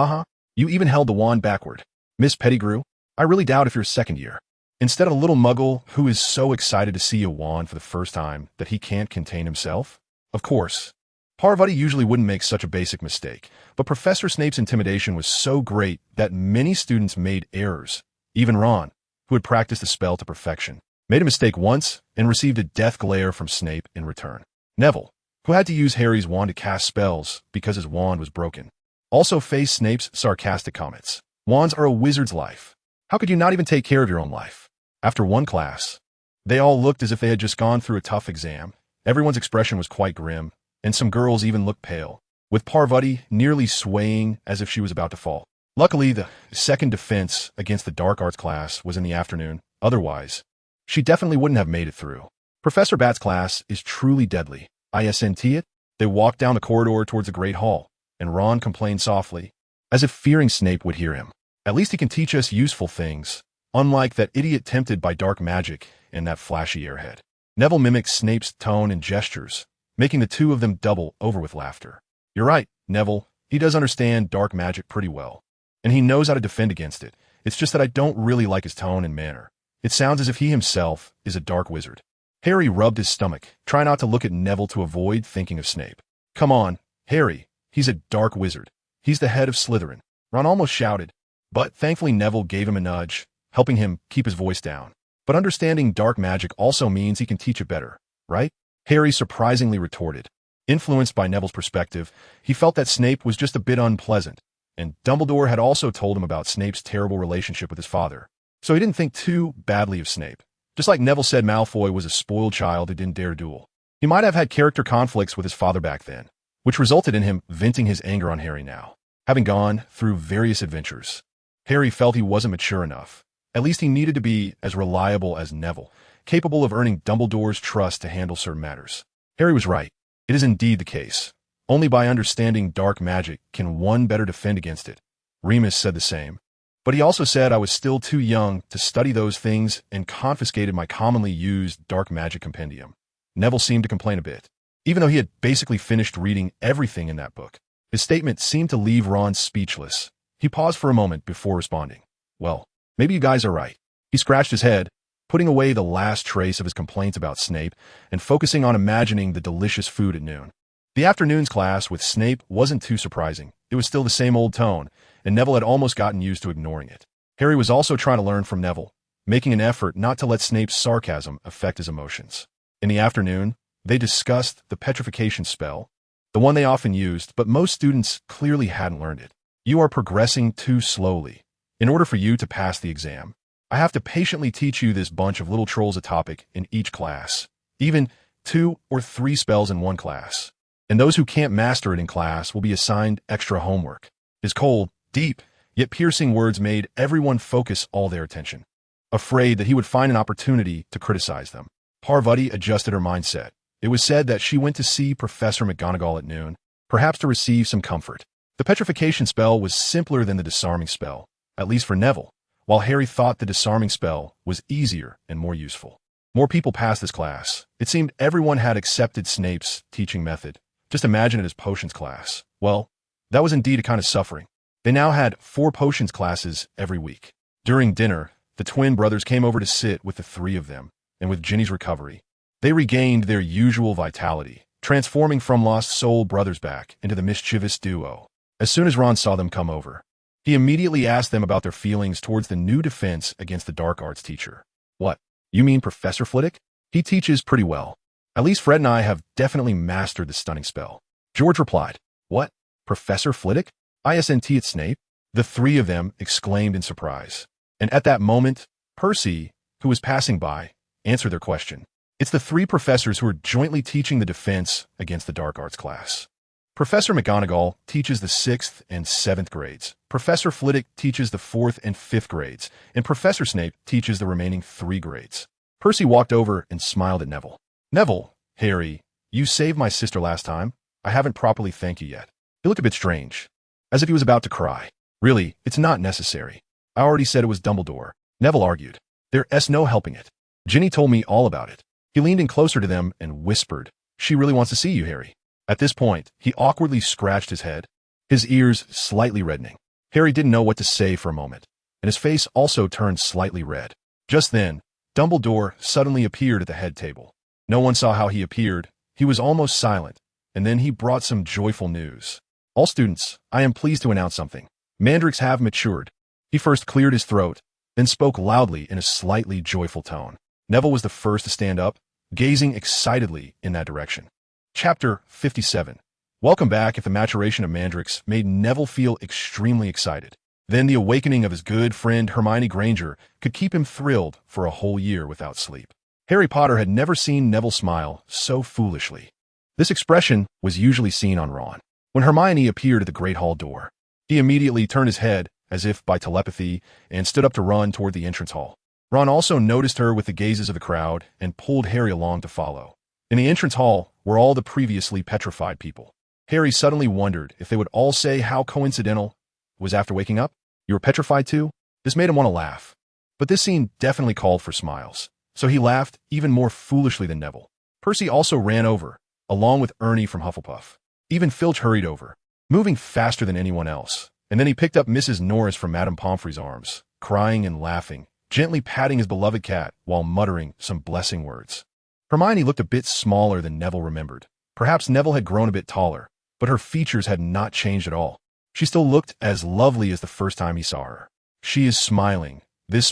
[SPEAKER 1] You even held the wand backward. Miss Pettigrew, I really doubt if you're second year. Instead of a little muggle who is so excited to see a wand for the first time that he can't contain himself. Of course, Parvati usually wouldn't make such a basic mistake, but Professor Snape's intimidation was so great that many students made errors. Even Ron, who had practiced the spell to perfection, made a mistake once and received a death glare from Snape in return. Neville, who had to use Harry's wand to cast spells because his wand was broken, also faced Snape's sarcastic comments. Wands are a wizard's life. How could you not even take care of your own life? After one class, they all looked as if they had just gone through a tough exam. Everyone's expression was quite grim, and some girls even looked pale, with Parvati nearly swaying as if she was about to fall. Luckily, the second defense against the dark arts class was in the afternoon. Otherwise, she definitely wouldn't have made it through. Professor Bat's class is truly deadly. ISNT it? They walked down the corridor towards the Great Hall, and Ron complained softly, as if fearing Snape would hear him. At least he can teach us useful things, unlike that idiot tempted by dark magic and that flashy airhead. Neville mimicked Snape's tone and gestures, making the two of them double over with laughter. You're right, Neville. He does understand dark magic pretty well, and he knows how to defend against it. It's just that I don't really like his tone and manner. It sounds as if he himself is a dark wizard. Harry rubbed his stomach, trying not to look at Neville to avoid thinking of Snape. Come on, Harry. He's a dark wizard. He's the head of Slytherin. Ron almost shouted, but thankfully Neville gave him a nudge, helping him keep his voice down. But understanding dark magic also means he can teach it better, right? Harry surprisingly retorted. Influenced by Neville's perspective, he felt that Snape was just a bit unpleasant, and Dumbledore had also told him about Snape's terrible relationship with his father. So he didn't think too badly of Snape. Just like Neville said Malfoy was a spoiled child who didn't dare duel. He might have had character conflicts with his father back then, which resulted in him venting his anger on Harry now. Having gone through various adventures, Harry felt he wasn't mature enough. At least he needed to be as reliable as Neville, capable of earning Dumbledore's trust to handle certain matters. Harry was right. It is indeed the case. Only by understanding dark magic can one better defend against it. Remus said the same. But he also said I was still too young to study those things and confiscated my commonly used dark magic compendium. Neville seemed to complain a bit, even though he had basically finished reading everything in that book. His statement seemed to leave Ron speechless. He paused for a moment before responding. Well, maybe you guys are right. He scratched his head, putting away the last trace of his complaints about Snape and focusing on imagining the delicious food at noon. The afternoon's class with Snape wasn't too surprising. It was still the same old tone, and Neville had almost gotten used to ignoring it. Harry was also trying to learn from Neville, making an effort not to let Snape's sarcasm affect his emotions. In the afternoon, they discussed the petrification spell, the one they often used, but most students clearly hadn't learned it. You are progressing too slowly. In order for you to pass the exam, I have to patiently teach you this bunch of little trolls a topic in each class, even 2 or 3 spells in one class. And those who can't master it in class will be assigned extra homework. His cold, deep, yet piercing words made everyone focus all their attention, afraid that he would find an opportunity to criticize them. Parvati adjusted her mindset. It was said that she went to see Professor McGonagall at noon, perhaps to receive some comfort. The petrification spell was simpler than the disarming spell, at least for Neville, while Harry thought the disarming spell was easier and more useful. More people passed this class. It seemed everyone had accepted Snape's teaching method. Just imagine it as potions class. Well, that was indeed a kind of suffering. They now had 4 potions classes every week. During dinner, the twin brothers came over to sit with the 3 of them, and with Ginny's recovery, they regained their usual vitality, transforming from lost soul brothers back into the mischievous duo. As soon as Ron saw them come over, he immediately asked them about their feelings towards the new defense against the dark arts teacher. What? You mean Professor Flitwick? He teaches pretty well. At least Fred and I have definitely mastered the stunning spell. George replied, What? Professor Flitwick? ISNT at Snape? The three of them exclaimed in surprise. And at that moment, Percy, who was passing by, answered their question. It's the three professors who are jointly teaching the defense against the dark arts class. Professor McGonagall teaches the 6th and 7th grades. Professor Flitwick teaches the 4th and 5th grades. And Professor Snape teaches the remaining 3 grades. Percy walked over and smiled at Neville. Neville, Harry, you saved my sister last time. I haven't properly thanked you yet. He looked a bit strange, as if he was about to cry. Really, it's not necessary. I already said it was Dumbledore. Neville argued. There's no helping it. Ginny told me all about it. He leaned in closer to them and whispered, She really wants to see you, Harry. At this point, he awkwardly scratched his head, his ears slightly reddening. Harry didn't know what to say for a moment, and his face also turned slightly red. Just then, Dumbledore suddenly appeared at the head table. No one saw how he appeared. He was almost silent, and then he brought some joyful news. All students, I am pleased to announce something. Mandrakes have matured. He first cleared his throat, then spoke loudly in a slightly joyful tone. Neville was the first to stand up, gazing excitedly in that direction. Chapter 57. Welcome back. If the maturation of Mandrakes made Neville feel extremely excited, then the awakening of his good friend Hermione Granger could keep him thrilled for a whole year without sleep. Harry Potter had never seen Neville smile so foolishly. This expression was usually seen on Ron. When Hermione appeared at the Great Hall door, he immediately turned his head, as if by telepathy, and stood up to run toward the entrance hall. Ron also noticed her with the gazes of the crowd and pulled Harry along to follow. In the entrance hall were all the previously petrified people. Harry suddenly wondered if they would all say how coincidental it was after waking up. You were petrified too? This made him want to laugh. But this scene definitely called for smiles, so he laughed even more foolishly than Neville. Percy also ran over, along with Ernie from Hufflepuff. Even Filch hurried over, moving faster than anyone else, and then he picked up Mrs. Norris from Madame Pomfrey's arms, crying and laughing, gently patting his beloved cat while muttering some blessing words. Hermione looked a bit smaller than Neville remembered. Perhaps Neville had grown a bit taller, but her features had not changed at all. She still looked as lovely as the first time he saw her. She is smiling, this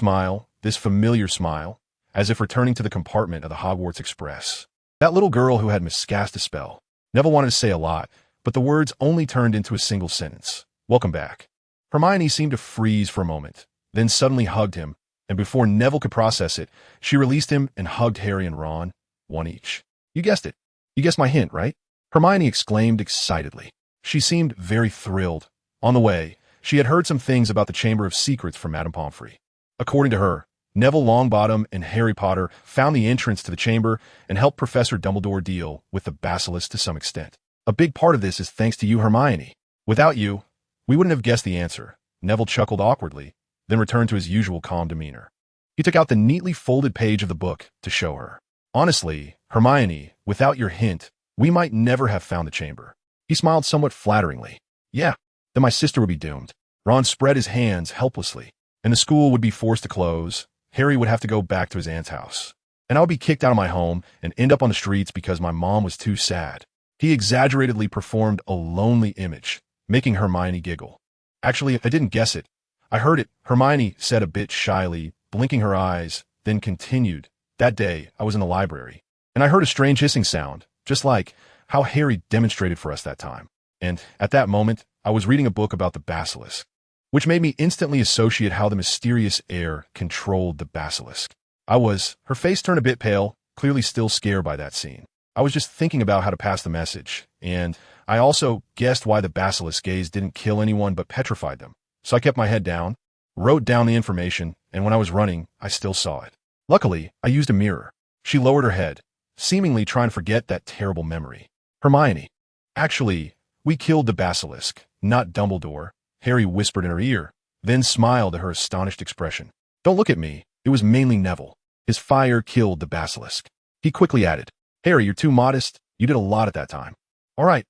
[SPEAKER 1] familiar smile, as if returning to the compartment of the Hogwarts Express. That little girl who had miscast a spell. Neville wanted to say a lot, but the words only turned into a single sentence. Welcome back. Hermione seemed to freeze for a moment, then suddenly hugged him, and before Neville could process it, she released him and hugged Harry and Ron, one each. You guessed it. You guessed my hint, right? Hermione exclaimed excitedly. She seemed very thrilled. On the way, she had heard some things about the Chamber of Secrets from Madame Pomfrey. According to her, Neville Longbottom and Harry Potter found the entrance to the chamber and helped Professor Dumbledore deal with the basilisk to some extent. A big part of this is thanks to you, Hermione. Without you, we wouldn't have guessed the answer. Neville chuckled awkwardly, then returned to his usual calm demeanor. He took out the neatly folded page of the book to show her. Honestly, Hermione, without your hint, we might never have found the chamber. He smiled somewhat flatteringly. Yeah, then my sister would be doomed. Ron spread his hands helplessly, and the school would be forced to close. Harry would have to go back to his aunt's house, and I would be kicked out of my home and end up on the streets because my mom was too sad. He exaggeratedly performed a lonely image, making Hermione giggle. Actually, I didn't guess it. I heard it, Hermione said a bit shyly, blinking her eyes, then continued. That day, I was in the library, and I heard a strange hissing sound, just like how Harry demonstrated for us that time. And at that moment, I was reading a book about the basilisk, which made me instantly associate how the mysterious air controlled the basilisk. Her face turned a bit pale, clearly still scared by that scene. I was just thinking about how to pass the message, and I also guessed why the basilisk gaze didn't kill anyone but petrified them. So I kept my head down, wrote down the information, and when I was running, I still saw it. Luckily, I used a mirror. She lowered her head, seemingly trying to forget that terrible memory. Hermione, actually, we killed the basilisk, not Dumbledore, Harry whispered in her ear, then smiled at her astonished expression. Don't look at me. It was mainly Neville. His fire killed the basilisk. He quickly added, Harry, you're too modest. You did a lot at that time. All right,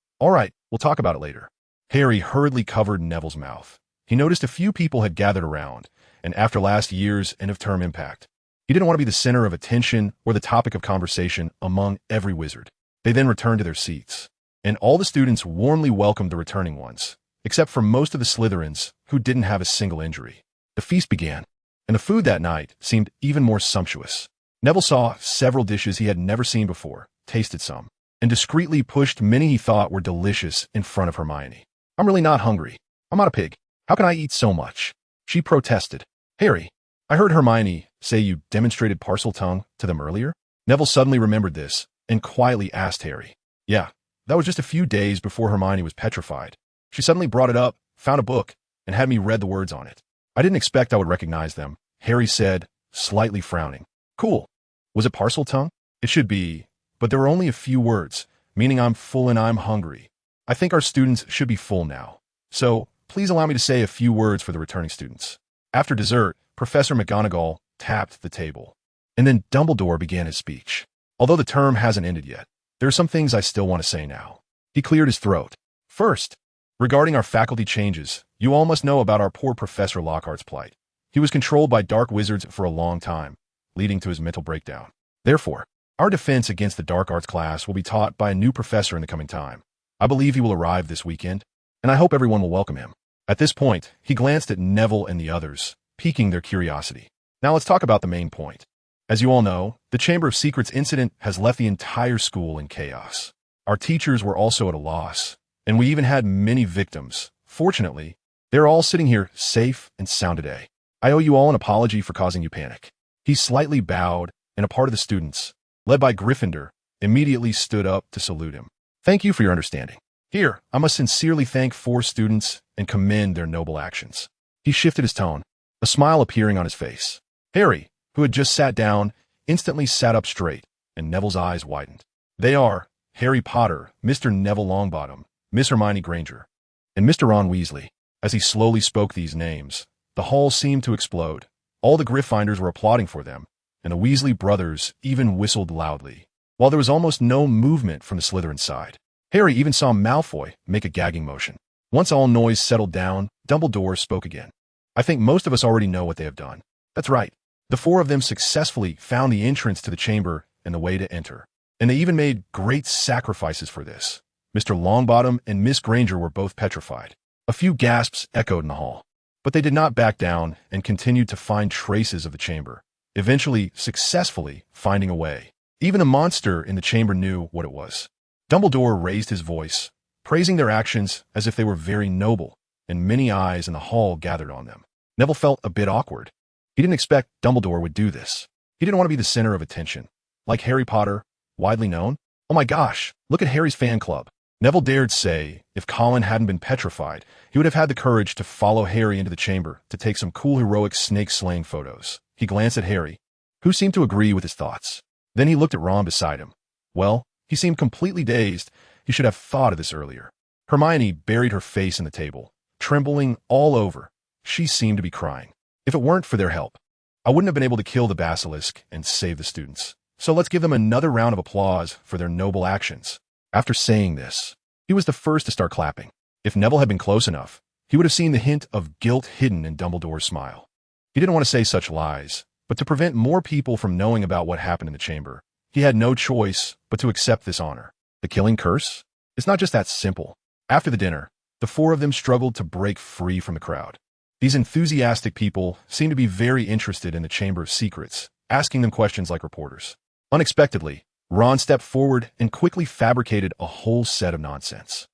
[SPEAKER 1] we'll talk about it later. Harry hurriedly covered Neville's mouth. He noticed a few people had gathered around, and after last year's end-of-term impact, he didn't want to be the center of attention or the topic of conversation among every wizard. They then returned to their seats, and all the students warmly welcomed the returning ones, except for most of the Slytherins who didn't have a single injury. The feast began, and the food that night seemed even more sumptuous. Neville saw several dishes he had never seen before, tasted some, and discreetly pushed many he thought were delicious in front of Hermione. I'm really not hungry. I'm not a pig. How can I eat so much? She protested. Harry, I heard Hermione say you demonstrated parcel tongue to them earlier. Neville suddenly remembered this and quietly asked Harry. Yeah, that was just a few days before Hermione was petrified. She suddenly brought it up, found a book, and had me read the words on it. I didn't expect I would recognize them, Harry said, slightly frowning. Cool. Was it parcel tongue? It should be, but there were only a few words, meaning I'm full and I'm hungry. I think our students should be full now. So, please allow me to say a few words for the returning students. After dessert, Professor McGonagall tapped the table. And then Dumbledore began his speech. Although the term hasn't ended yet, there are some things I still want to say now. He cleared his throat. First, regarding our faculty changes, you all must know about our poor Professor Lockhart's plight. He was controlled by dark wizards for a long time, leading to his mental breakdown. Therefore, our defense against the dark arts class will be taught by a new professor in the coming time. I believe he will arrive this weekend, and I hope everyone will welcome him. At this point, he glanced at Neville and the others, piquing their curiosity. Now let's talk about the main point. As you all know, the Chamber of Secrets incident has left the entire school in chaos. Our teachers were also at a loss, and we even had many victims. Fortunately, they're all sitting here safe and sound today. I owe you all an apology for causing you panic. He slightly bowed, and a part of the students, led by Gryffindor, immediately stood up to salute him. Thank you for your understanding. Here, I must sincerely thank 4 students and commend their noble actions. He shifted his tone, a smile appearing on his face. Harry, who had just sat down, instantly sat up straight, and Neville's eyes widened. They are Harry Potter, Mr. Neville Longbottom, Miss Hermione Granger, and Mr. Ron Weasley. As he slowly spoke these names, the hall seemed to explode. All the Gryffindors were applauding for them, and the Weasley brothers even whistled loudly, while there was almost no movement from the Slytherin side. Harry even saw Malfoy make a gagging motion. Once all noise settled down, Dumbledore spoke again. I think most of us already know what they have done. That's right. The 4 of them successfully found the entrance to the chamber and the way to enter. And they even made great sacrifices for this. Mr. Longbottom and Miss Granger were both petrified. A few gasps echoed in the hall. But they did not back down and continued to find traces of the chamber, eventually successfully finding a way. Even the monster in the chamber knew what it was. Dumbledore raised his voice, praising their actions as if they were very noble, and many eyes in the hall gathered on them. Neville felt a bit awkward. He didn't expect Dumbledore would do this. He didn't want to be the center of attention. Like Harry Potter, widely known. Oh my gosh, look at Harry's fan club. Neville dared say, if Colin hadn't been petrified, he would have had the courage to follow Harry into the chamber to take some cool heroic snake-slaying photos. He glanced at Harry, who seemed to agree with his thoughts. Then he looked at Ron beside him. Well, he seemed completely dazed. He should have thought of this earlier. Hermione buried her face in the table, trembling all over. She seemed to be crying. If it weren't for their help, I wouldn't have been able to kill the basilisk and save the students. So let's give them another round of applause for their noble actions. After saying this, he was the first to start clapping. If Neville had been close enough, he would have seen the hint of guilt hidden in Dumbledore's smile. He didn't want to say such lies, but to prevent more people from knowing about what happened in the chamber, he had no choice but to accept this honor. The killing curse? It's not just that simple. After the dinner, the 4 of them struggled to break free from the crowd. These enthusiastic people seemed to be very interested in the Chamber of Secrets, asking them questions like reporters. Unexpectedly, Ron stepped forward and quickly fabricated a whole set of nonsense.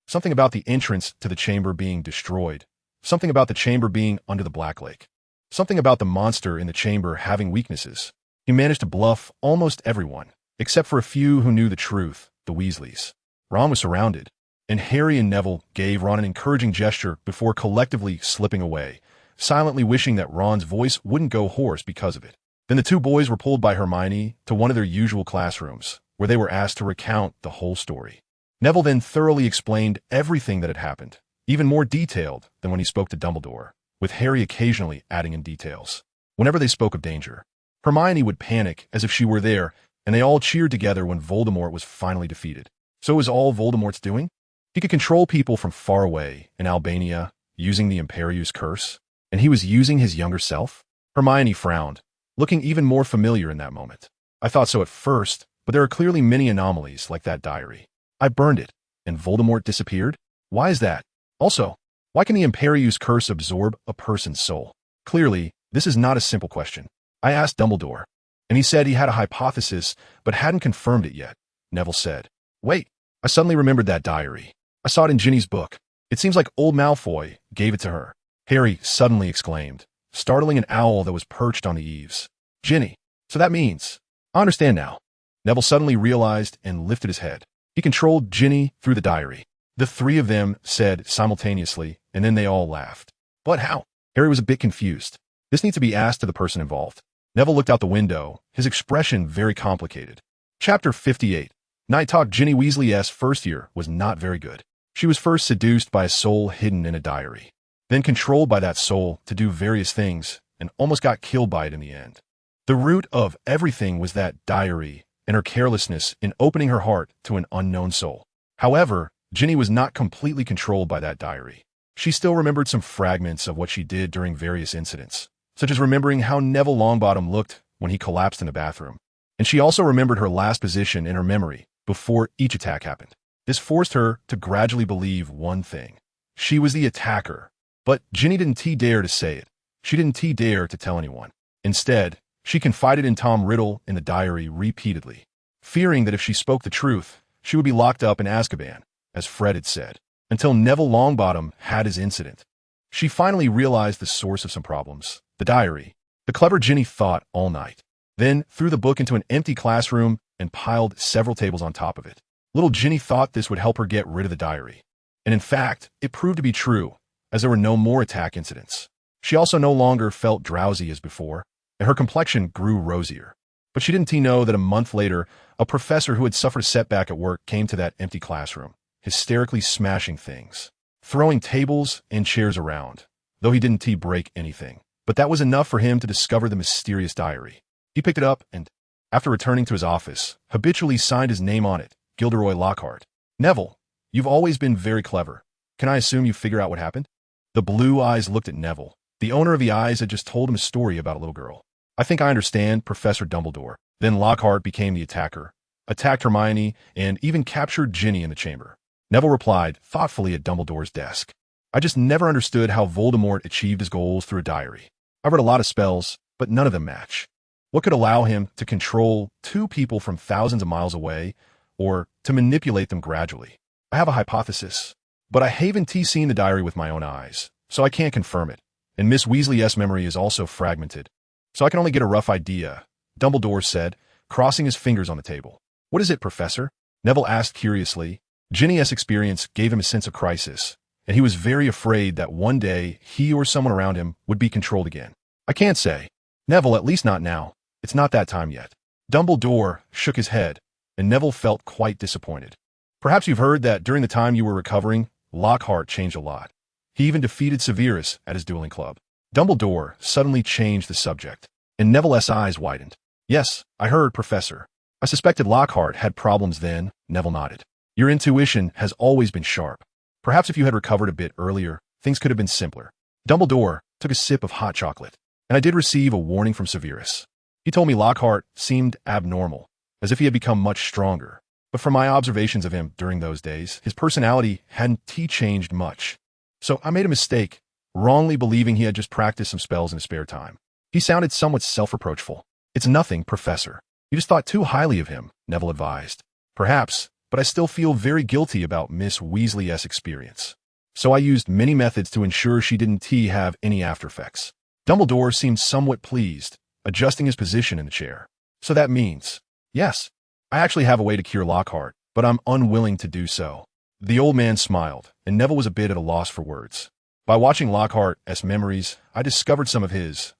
[SPEAKER 1] Something about the entrance to the chamber being destroyed. Something about the chamber being under the Black Lake. Something about the monster in the chamber having weaknesses. He managed to bluff almost everyone, except for a few who knew the truth, the Weasleys. Ron was surrounded, and Harry and Neville gave Ron an encouraging gesture before collectively slipping away, silently wishing that Ron's voice wouldn't go hoarse because of it. Then the 2 boys were pulled by Hermione to one of their usual classrooms, where they were asked to recount the whole story. Neville then thoroughly explained everything that had happened, even more detailed than when he spoke to Dumbledore, with Harry occasionally adding in details. Whenever they spoke of danger, Hermione would panic as if she were there, and they all cheered together when Voldemort was finally defeated. So is all Voldemort's doing? He could control people from far away in Albania using the Imperius curse, and he was using his younger self? Hermione frowned, looking even more familiar in that moment. I thought so at first, but there are clearly many anomalies like that diary. I burned it, and Voldemort disappeared? Why is that? Also, why can the Imperius curse absorb a person's soul? Clearly, this is not a simple question. I asked Dumbledore, and he said he had a hypothesis but hadn't confirmed it yet. Neville said, "Wait, I suddenly remembered that diary. I saw it in Ginny's book. It seems like old Malfoy gave it to her." Harry suddenly exclaimed, startling an owl that was perched on the eaves. "Ginny, so that means—" "I understand now." Neville suddenly realized and lifted his head. He controlled Ginny through the diary. The three of them said simultaneously, and then they all laughed. "But how?" Harry was a bit confused. "This needs to be asked to the person involved." Neville looked out the window, his expression very complicated. Chapter 58. Night Talk. Ginny Weasley's first year was not very good. She was first seduced by a soul hidden in a diary, then controlled by that soul to do various things, and almost got killed by it in the end. The root of everything was that diary and her carelessness in opening her heart to an unknown soul. However, Ginny was not completely controlled by that diary. She still remembered some fragments of what she did during various incidents, such as remembering how Neville Longbottom looked when he collapsed in the bathroom. And she also remembered her last position in her memory before each attack happened. This forced her to gradually believe one thing. She was the attacker. But Ginny didn't dare to say it. She didn't dare to tell anyone. Instead, she confided in Tom Riddle in the diary repeatedly, fearing that if she spoke the truth, she would be locked up in Azkaban, as Fred had said, until Neville Longbottom had his incident. She finally realized the source of some problems, the diary. The clever Ginny thought all night, then threw the book into an empty classroom and piled several tables on top of it. Little Ginny thought this would help her get rid of the diary. And in fact, it proved to be true, as there were no more attack incidents. She also no longer felt drowsy as before, and her complexion grew rosier. But she didn't know that a month later, a professor who had suffered a setback at work came to that empty classroom, hysterically smashing things, throwing tables and chairs around, though he didn't break anything. But that was enough for him to discover the mysterious diary. He picked it up and, after returning to his office, habitually signed his name on it, Gilderoy Lockhart. "Neville, you've always been very clever. Can I assume you figure out what happened?" The blue eyes looked at Neville. The owner of the eyes had just told him a story about a little girl. "I think I understand, Professor Dumbledore." Then Lockhart became the attacker, attacked Hermione, and even captured Ginny in the chamber. Neville replied thoughtfully at Dumbledore's desk. "I just never understood how Voldemort achieved his goals through a diary. I've read a lot of spells, but none of them match. What could allow him to control two people from thousands of miles away, or to manipulate them gradually? I have a hypothesis, but I haven't seen the diary with my own eyes, so I can't confirm it. And Miss Weasley's memory is also fragmented, so I can only get a rough idea," Dumbledore said, crossing his fingers on the table. "What is it, Professor?" Neville asked curiously. Ginny's experience gave him a sense of crisis, and he was very afraid that one day he or someone around him would be controlled again. "I can't say. Neville, at least not now. It's not that time yet." Dumbledore shook his head, and Neville felt quite disappointed. "Perhaps you've heard that during the time you were recovering, Lockhart changed a lot. He even defeated Severus at his dueling club." Dumbledore suddenly changed the subject, and Neville's eyes widened. "Yes, I heard, Professor. I suspected Lockhart had problems then," Neville nodded. "Your intuition has always been sharp. Perhaps if you had recovered a bit earlier, things could have been simpler." Dumbledore took a sip of hot chocolate. "And I did receive a warning from Severus. He told me Lockhart seemed abnormal, as if he had become much stronger. But from my observations of him during those days, his personality hadn't changed much. So I made a mistake, wrongly believing he had just practiced some spells in his spare time." He sounded somewhat self-reproachful. "It's nothing, Professor. You just thought too highly of him," Neville advised. "Perhaps, but I still feel very guilty about Miss Weasley's experience. So I used many methods to ensure she didn't have any aftereffects." Dumbledore seemed somewhat pleased, adjusting his position in the chair. "So that means—" "Yes, I actually have a way to cure Lockhart, but I'm unwilling to do so." The old man smiled, and Neville was a bit at a loss for words. "By watching Lockhart's memories, I discovered some of his,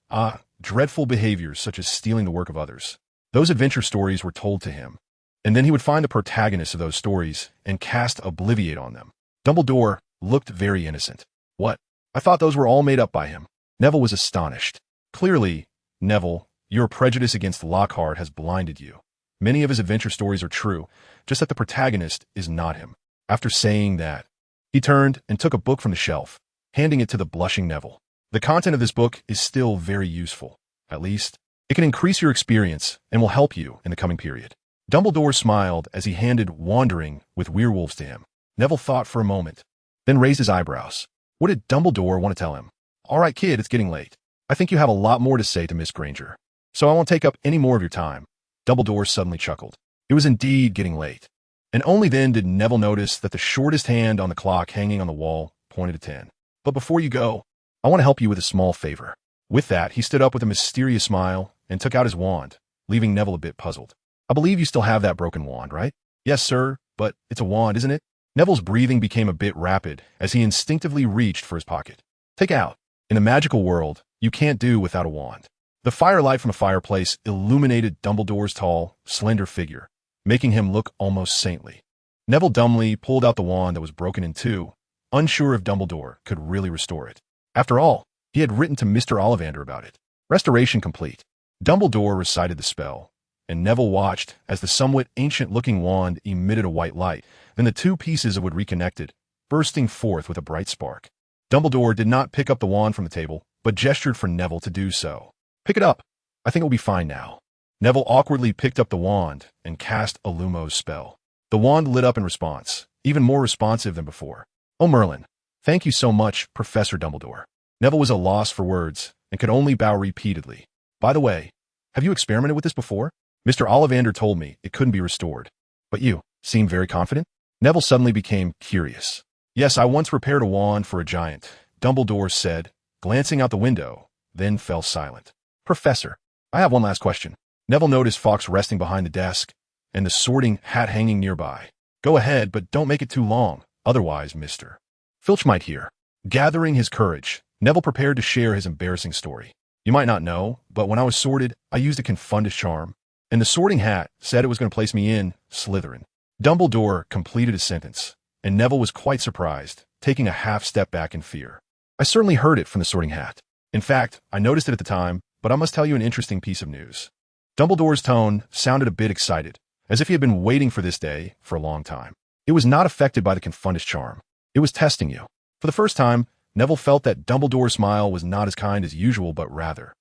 [SPEAKER 1] dreadful behaviors, such as stealing the work of others. Those adventure stories were told to him, and then he would find the protagonists of those stories and cast Obliviate on them." Dumbledore looked very innocent. "What? I thought those were all made up by him." Neville was astonished. "Clearly, Neville, your prejudice against Lockhart has blinded you. Many of his adventure stories are true, just that the protagonist is not him." After saying that, he turned and took a book from the shelf, handing it to the blushing Neville. "The content of this book is still very useful. At least, it can increase your experience and will help you in the coming period." Dumbledore smiled as he handed Wandering with Werewolves to him. Neville thought for a moment, then raised his eyebrows. What did Dumbledore want to tell him? "All right, kid, it's getting late. I think you have a lot more to say to Miss Granger." so I won't take up any more of your time. Dumbledore suddenly chuckled. It was indeed getting late. And only then did Neville notice that the shortest hand on the clock hanging on the wall pointed to 10. But before you go, I want to help you with a small favor. With that, he stood up with a mysterious smile and took out his wand, leaving Neville a bit puzzled. I believe you still have that broken wand, right? Yes, sir, but it's a wand, isn't it? Neville's breathing became a bit rapid as he instinctively reached for his pocket. Take it out. In the magical world, you can't do without a wand. The firelight from a fireplace illuminated Dumbledore's tall, slender figure, making him look almost saintly. Neville dumbly pulled out the wand that was broken in two, unsure if Dumbledore could really restore it. After all, he had written to Mr. Ollivander about it. Restoration complete. Dumbledore recited the spell, and Neville watched as the somewhat ancient-looking wand emitted a white light. Then the two pieces would reconnected, bursting forth with a bright spark. Dumbledore did not pick up the wand from the table, but gestured for Neville to do so. Pick it up. I think it will be fine now. Neville awkwardly picked up the wand and cast a Lumos spell. The wand lit up in response, even more responsive than before. Oh, Merlin, thank you so much, Professor Dumbledore. Neville was at a loss for words and could only bow repeatedly. By the way, have you experimented with this before? Mr. Ollivander told me it couldn't be restored. But you seem very confident? Neville suddenly became curious. Yes, I once repaired a wand for a giant, Dumbledore said, glancing out the window, then fell silent. Professor, I have one last question. Neville noticed Fawkes resting behind the desk and the sorting hat hanging nearby. Go ahead, but don't make it too long, otherwise Mr. Filch might hear. Gathering his courage, Neville prepared to share his embarrassing story. You might not know, but when I was sorted, I used a Confundus charm, and the sorting hat said it was going to place me in Slytherin. Dumbledore completed his sentence, and Neville was quite surprised, taking a half step back in fear. I certainly heard it from the sorting hat. In fact, I noticed it at the time, but I must tell you an interesting piece of news. Dumbledore's tone sounded a bit excited, as if he had been waiting for this day for a long time. It was not affected by the Confundus charm. It was testing you. For the first time, Neville felt that Dumbledore's smile was not as kind as usual, but rather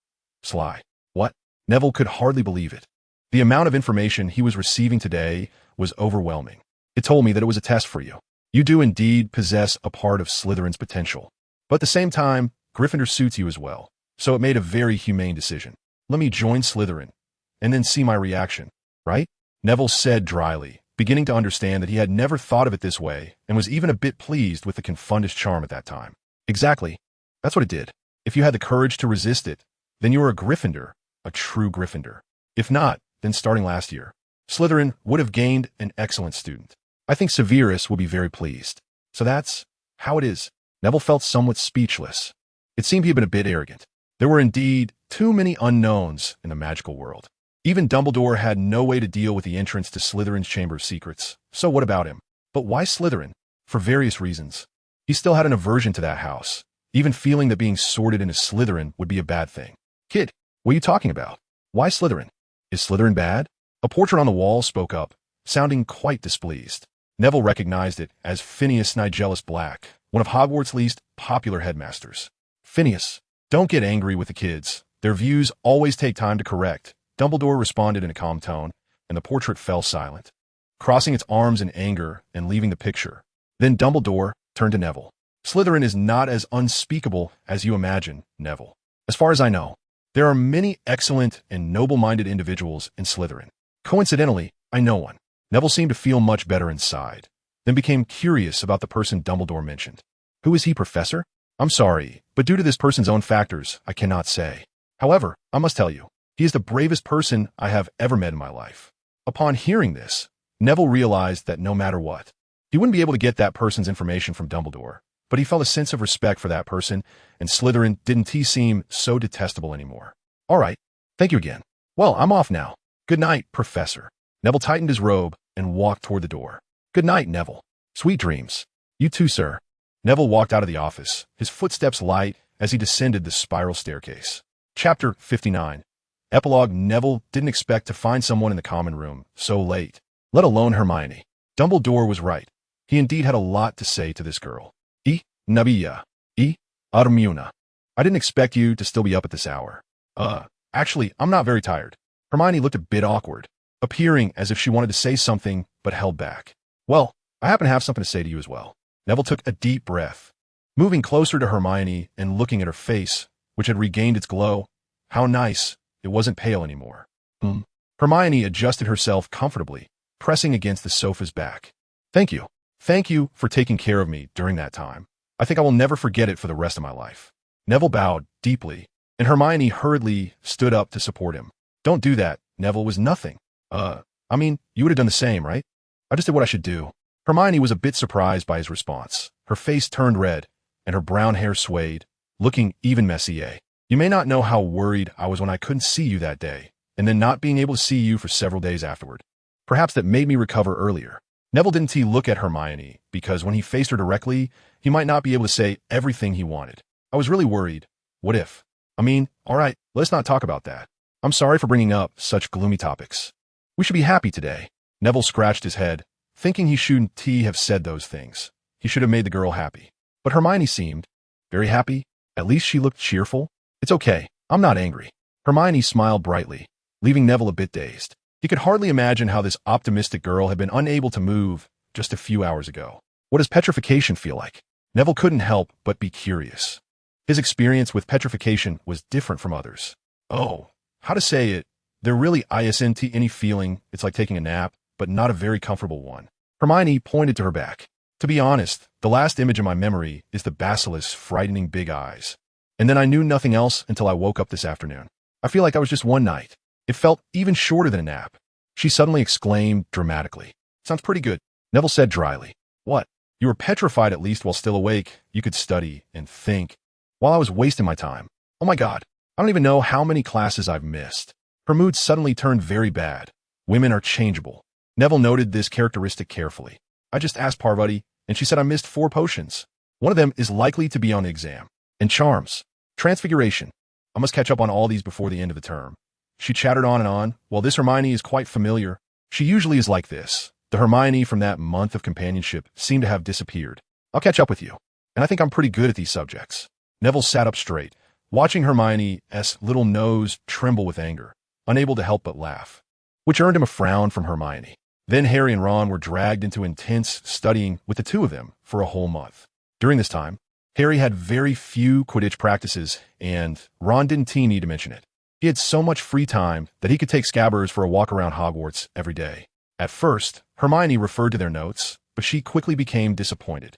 [SPEAKER 1] sly. What? Neville could hardly believe it. The amount of information he was receiving today was overwhelming. It told me that it was a test for you. You do indeed possess a part of Slytherin's potential. But at the same time, Gryffindor suits you as well, so it made a very humane decision. Let me join Slytherin, and then see my reaction, right? Neville said dryly, beginning to understand that he had never thought of it this way and was even a bit pleased with the Confundus charm at that time. Exactly. That's what it did. If you had the courage to resist it, then you were a Gryffindor, a true Gryffindor. If not, then starting last year, Slytherin would have gained an excellent student. I think Severus will be very pleased. So that's how it is. Neville felt somewhat speechless. It seemed he had been a bit arrogant. There were indeed too many unknowns in the magical world. Even Dumbledore had no way to deal with the entrance to Slytherin's Chamber of Secrets. So what about him? But why Slytherin? For various reasons. He still had an aversion to that house, even feeling that being sorted into Slytherin would be a bad thing. Kid, what are you talking about? Why Slytherin? Is Slytherin bad? A portrait on the wall spoke up, sounding quite displeased. Neville recognized it as Phineas Nigellus Black, one of Hogwarts' least popular headmasters. Phineas, don't get angry with the kids. Their views always take time to correct. Dumbledore responded in a calm tone, and the portrait fell silent, crossing its arms in anger and leaving the picture. Then Dumbledore turned to Neville. Slytherin is not as unspeakable as you imagine, Neville. As far as I know, there are many excellent and noble-minded individuals in Slytherin. Coincidentally, I know one. Neville seemed to feel much better inside, then became curious about the person Dumbledore mentioned. Who is he, Professor? I'm sorry, but due to this person's own factors, I cannot say. However, I must tell you, he is the bravest person I have ever met in my life. Upon hearing this, Neville realized that no matter what, he wouldn't be able to get that person's information from Dumbledore, but he felt a sense of respect for that person, and Slytherin didn't seem so detestable anymore. All right, thank you again. Well, I'm off now. Good night, Professor. Neville tightened his robe and walked toward the door. Good night, Neville. Sweet dreams. You too, sir. Neville walked out of the office, his footsteps light as he descended the spiral staircase. Chapter 59. Epilogue. Neville didn't expect to find someone in the common room so late, let alone Hermione. Dumbledore was right. He indeed had a lot to say to this girl. Nabia. Armuna. I didn't expect you to still be up at this hour. Actually, I'm not very tired. Hermione looked a bit awkward, appearing as if she wanted to say something but held back. Well, I happen to have something to say to you as well. Neville took a deep breath, moving closer to Hermione and looking at her face, which had regained its glow. How nice, it wasn't pale anymore. Hermione adjusted herself comfortably, pressing against the sofa's back. Thank you. Thank you for taking care of me during that time. I think I will never forget it for the rest of my life. Neville bowed deeply, and Hermione hurriedly stood up to support him. Don't do that. Neville was nothing. I mean, you would have done the same, right? I just did what I should do. Hermione was a bit surprised by his response. Her face turned red, and her brown hair swayed, looking even messier. You may not know how worried I was when I couldn't see you that day, and then not being able to see you for several days afterward. Perhaps that made me recover earlier. Neville didn't look at Hermione, because when he faced her directly, he might not be able to say everything he wanted. I was really worried. What if? I mean, all right, let's not talk about that. I'm sorry for bringing up such gloomy topics. We should be happy today. Neville scratched his head, thinking he shouldn't have said those things. He should have made the girl happy. But Hermione seemed very happy. At least she looked cheerful. It's okay. I'm not angry. Hermione smiled brightly, leaving Neville a bit dazed. He could hardly imagine how this optimistic girl had been unable to move just a few hours ago. What does petrification feel like? Neville couldn't help but be curious. His experience with petrification was different from others. Oh, how to say it? There really isn't any feeling. It's like taking a nap, but not a very comfortable one. Hermione pointed to her back. To be honest, the last image in my memory is the basilisk's frightening big eyes. And then I knew nothing else until I woke up this afternoon. I feel like I was just one night. It felt even shorter than a nap. She suddenly exclaimed dramatically. Sounds pretty good. Neville said dryly. What? You were petrified at least while still awake. You could study and think while I was wasting my time. Oh my God. I don't even know how many classes I've missed. Her mood suddenly turned very bad. Women are changeable. Neville noted this characteristic carefully. I just asked Parvati, and she said I missed 4 potions. One of them is likely to be on the exam. And charms. Transfiguration. I must catch up on all these before the end of the term. She chattered on and on. While this Hermione is quite familiar, she usually is like this. The Hermione from that month of companionship seemed to have disappeared. I'll catch up with you. And I think I'm pretty good at these subjects. Neville sat up straight, watching Hermione's little nose tremble with anger, unable to help but laugh, which earned him a frown from Hermione. Then Harry and Ron were dragged into intense studying with the two of them for a whole month. During this time, Harry had very few Quidditch practices, and Ron didn't need to mention it. He had so much free time that he could take Scabbers for a walk around Hogwarts every day. At first, Hermione referred to their notes, but she quickly became disappointed.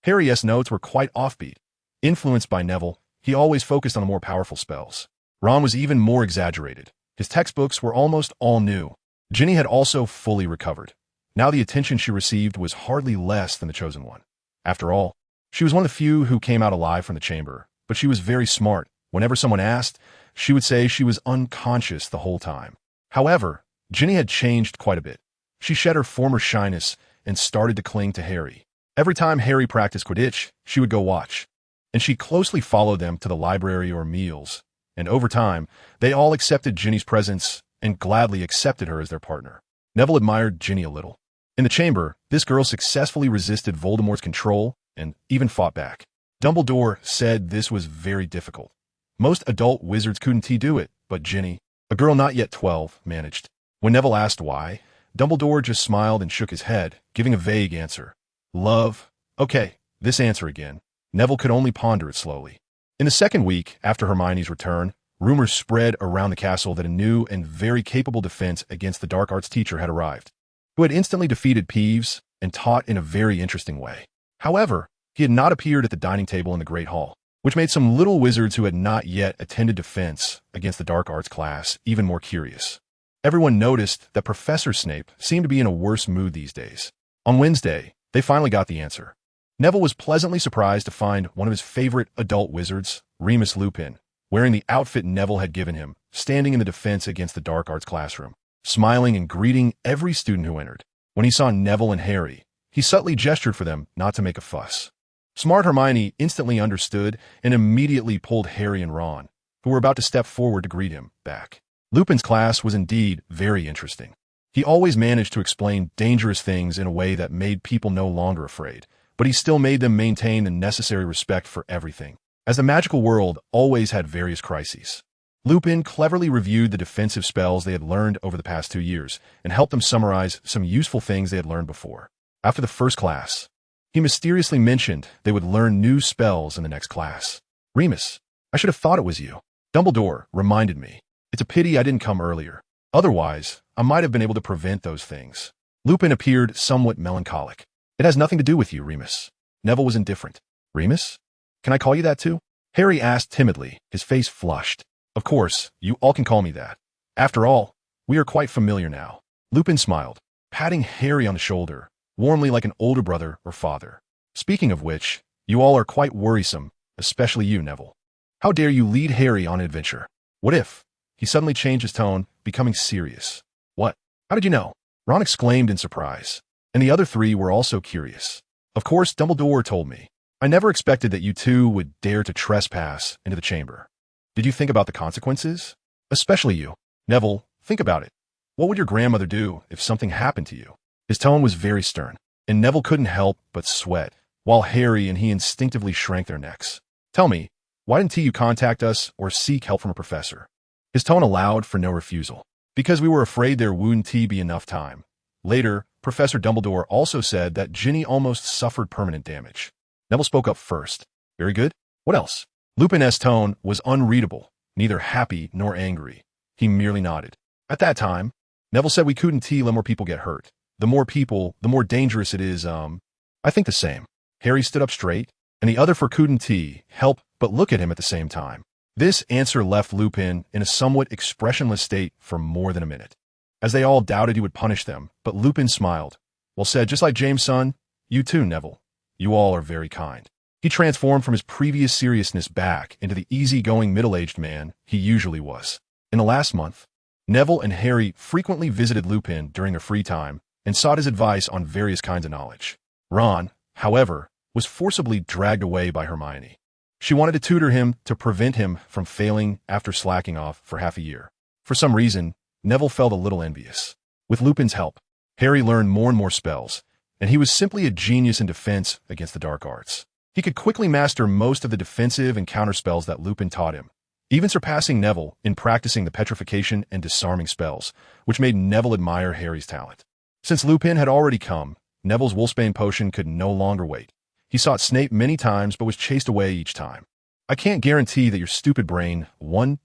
[SPEAKER 1] Harry's notes were quite offbeat. Influenced by Neville, he always focused on the more powerful spells. Ron was even more exaggerated. His textbooks were almost all new. Ginny had also fully recovered. Now the attention she received was hardly less than the chosen one. After all, she was one of the few who came out alive from the chamber, but she was very smart. Whenever someone asked, she would say she was unconscious the whole time. However, Ginny had changed quite a bit. She shed her former shyness and started to cling to Harry. Every time Harry practiced Quidditch, she would go watch, and she closely followed them to the library or meals. And over time, they all accepted Ginny's presence and gladly accepted her as their partner. Neville admired Ginny a little. In the chamber, this girl successfully resisted Voldemort's control and even fought back. Dumbledore said this was very difficult. Most adult wizards couldn't do it, but Ginny, a girl not yet 12, managed. When Neville asked why, Dumbledore just smiled and shook his head, giving a vague answer. Love. Okay, this answer again. Neville could only ponder it slowly. In the second week after Hermione's return, rumors spread around the castle that a new and very capable defense against the dark arts teacher had arrived, who had instantly defeated Peeves and taught in a very interesting way. However, he had not appeared at the dining table in the Great Hall, which made some little wizards who had not yet attended defense against the dark arts class even more curious. Everyone noticed that Professor Snape seemed to be in a worse mood these days. On Wednesday, they finally got the answer. Neville was pleasantly surprised to find one of his favorite adult wizards, Remus Lupin, wearing the outfit Neville had given him, standing in the defense against the dark arts classroom, smiling and greeting every student who entered. When he saw Neville and Harry, he subtly gestured for them not to make a fuss. Smart Hermione instantly understood and immediately pulled Harry and Ron, who were about to step forward to greet him, back. Lupin's class was indeed very interesting. He always managed to explain dangerous things in a way that made people no longer afraid, but he still made them maintain the necessary respect for everything, as the magical world always had various crises. Lupin cleverly reviewed the defensive spells they had learned over the past 2 years and helped them summarize some useful things they had learned before. After the first class, he mysteriously mentioned they would learn new spells in the next class. Remus, I should have thought it was you. Dumbledore reminded me. It's a pity I didn't come earlier. Otherwise, I might have been able to prevent those things. Lupin appeared somewhat melancholic. It has nothing to do with you, Remus. Neville was indifferent. Remus? Can I call you that too? Harry asked timidly, his face flushed. Of course, you all can call me that. After all, we are quite familiar now. Lupin smiled, patting Harry on the shoulder, warmly like an older brother or father. Speaking of which, you all are quite worrisome, especially you, Neville. How dare you lead Harry on an adventure? What if? He suddenly changed his tone, becoming serious. What? How did you know? Ron exclaimed in surprise, and the other three were also curious. Of course, Dumbledore told me. I never expected that you two would dare to trespass into the chamber. Did you think about the consequences? Especially you. Neville, think about it. What would your grandmother do if something happened to you? His tone was very stern, and Neville couldn't help but sweat, while Harry and he instinctively shrank their necks. Tell me, why didn't you contact us or seek help from a professor? His tone allowed for no refusal. Because we were afraid there wouldn't be enough time. Later, Professor Dumbledore also said that Ginny almost suffered permanent damage. Neville spoke up first. Very good. What else? Lupin's tone was unreadable, neither happy nor angry. He merely nodded. At that time, Neville said we couldn't let more people get hurt. The more people, the more dangerous it is, I think the same. Harry stood up straight, and the other for couldn't help but look at him at the same time. This answer left Lupin in a somewhat expressionless state for more than a minute, as they all doubted he would punish them, but Lupin smiled. Well said, just like James' son. You too, Neville. You all are very kind. He transformed from his previous seriousness back into the easygoing middle-aged man he usually was. In the last month, Neville and Harry frequently visited Lupin during their free time and sought his advice on various kinds of knowledge. Ron, however, was forcibly dragged away by Hermione. She wanted to tutor him to prevent him from failing after slacking off for half a year. For some reason, Neville felt a little envious. With Lupin's help, Harry learned more and more spells, and he was simply a genius in defense against the dark arts. He could quickly master most of the defensive and counter spells that Lupin taught him, even surpassing Neville in practicing the petrification and disarming spells, which made Neville admire Harry's talent. Since Lupin had already come, Neville's Wolfsbane potion could no longer wait. He sought Snape many times but was chased away each time. I can't guarantee that your stupid brain won't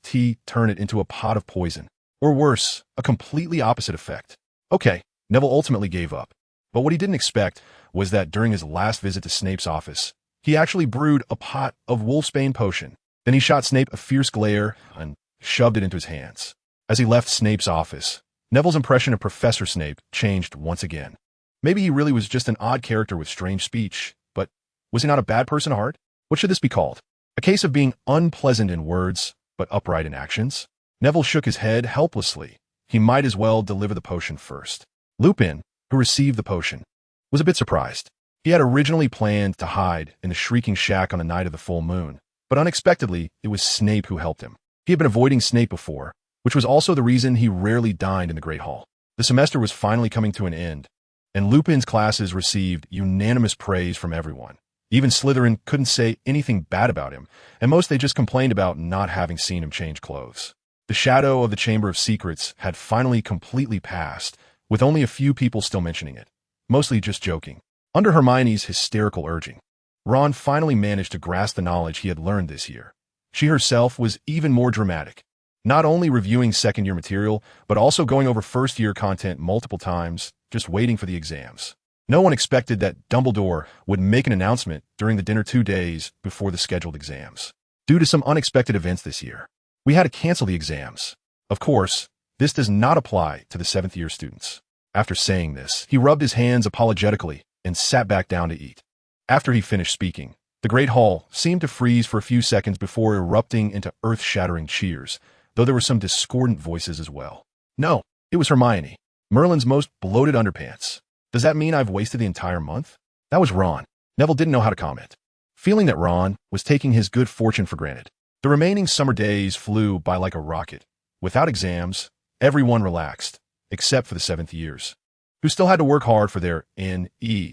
[SPEAKER 1] turn it into a pot of poison. Or worse, a completely opposite effect. Okay, Neville ultimately gave up. But what he didn't expect was that during his last visit to Snape's office, he actually brewed a pot of Wolfsbane potion. Then he shot Snape a fierce glare and shoved it into his hands. As he left Snape's office, Neville's impression of Professor Snape changed once again. Maybe he really was just an odd character with strange speech, but was he not a bad person at heart? What should this be called? A case of being unpleasant in words, but upright in actions? Neville shook his head helplessly. He might as well deliver the potion first. Lupin, who received the potion, was a bit surprised. He had originally planned to hide in the Shrieking Shack on the night of the full moon, but unexpectedly, it was Snape who helped him. He had been avoiding Snape before, which was also the reason he rarely dined in the Great Hall. The semester was finally coming to an end, and Lupin's classes received unanimous praise from everyone. Even Slytherin couldn't say anything bad about him, and most they just complained about not having seen him change clothes. The shadow of the Chamber of Secrets had finally completely passed, with only a few people still mentioning it, mostly just joking. Under Hermione's hysterical urging, Ron finally managed to grasp the knowledge he had learned this year. She herself was even more dramatic, not only reviewing second-year material, but also going over first-year content multiple times, just waiting for the exams. No one expected that Dumbledore would make an announcement during the dinner 2 days before the scheduled exams. Due to some unexpected events this year, we had to cancel the exams. Of course, this does not apply to the 7th-year students. After saying this, he rubbed his hands apologetically and sat back down to eat. After he finished speaking, the Great Hall seemed to freeze for a few seconds before erupting into earth-shattering cheers, though there were some discordant voices as well. No, it was Hermione, Merlin's most bloated underpants. Does that mean I've wasted the entire month? That was Ron. Neville didn't know how to comment. Feeling that Ron was taking his good fortune for granted, the remaining summer days flew by like a rocket. Without exams, everyone relaxed, except for the 7th years, who still had to work hard for their N-E-W-T-S.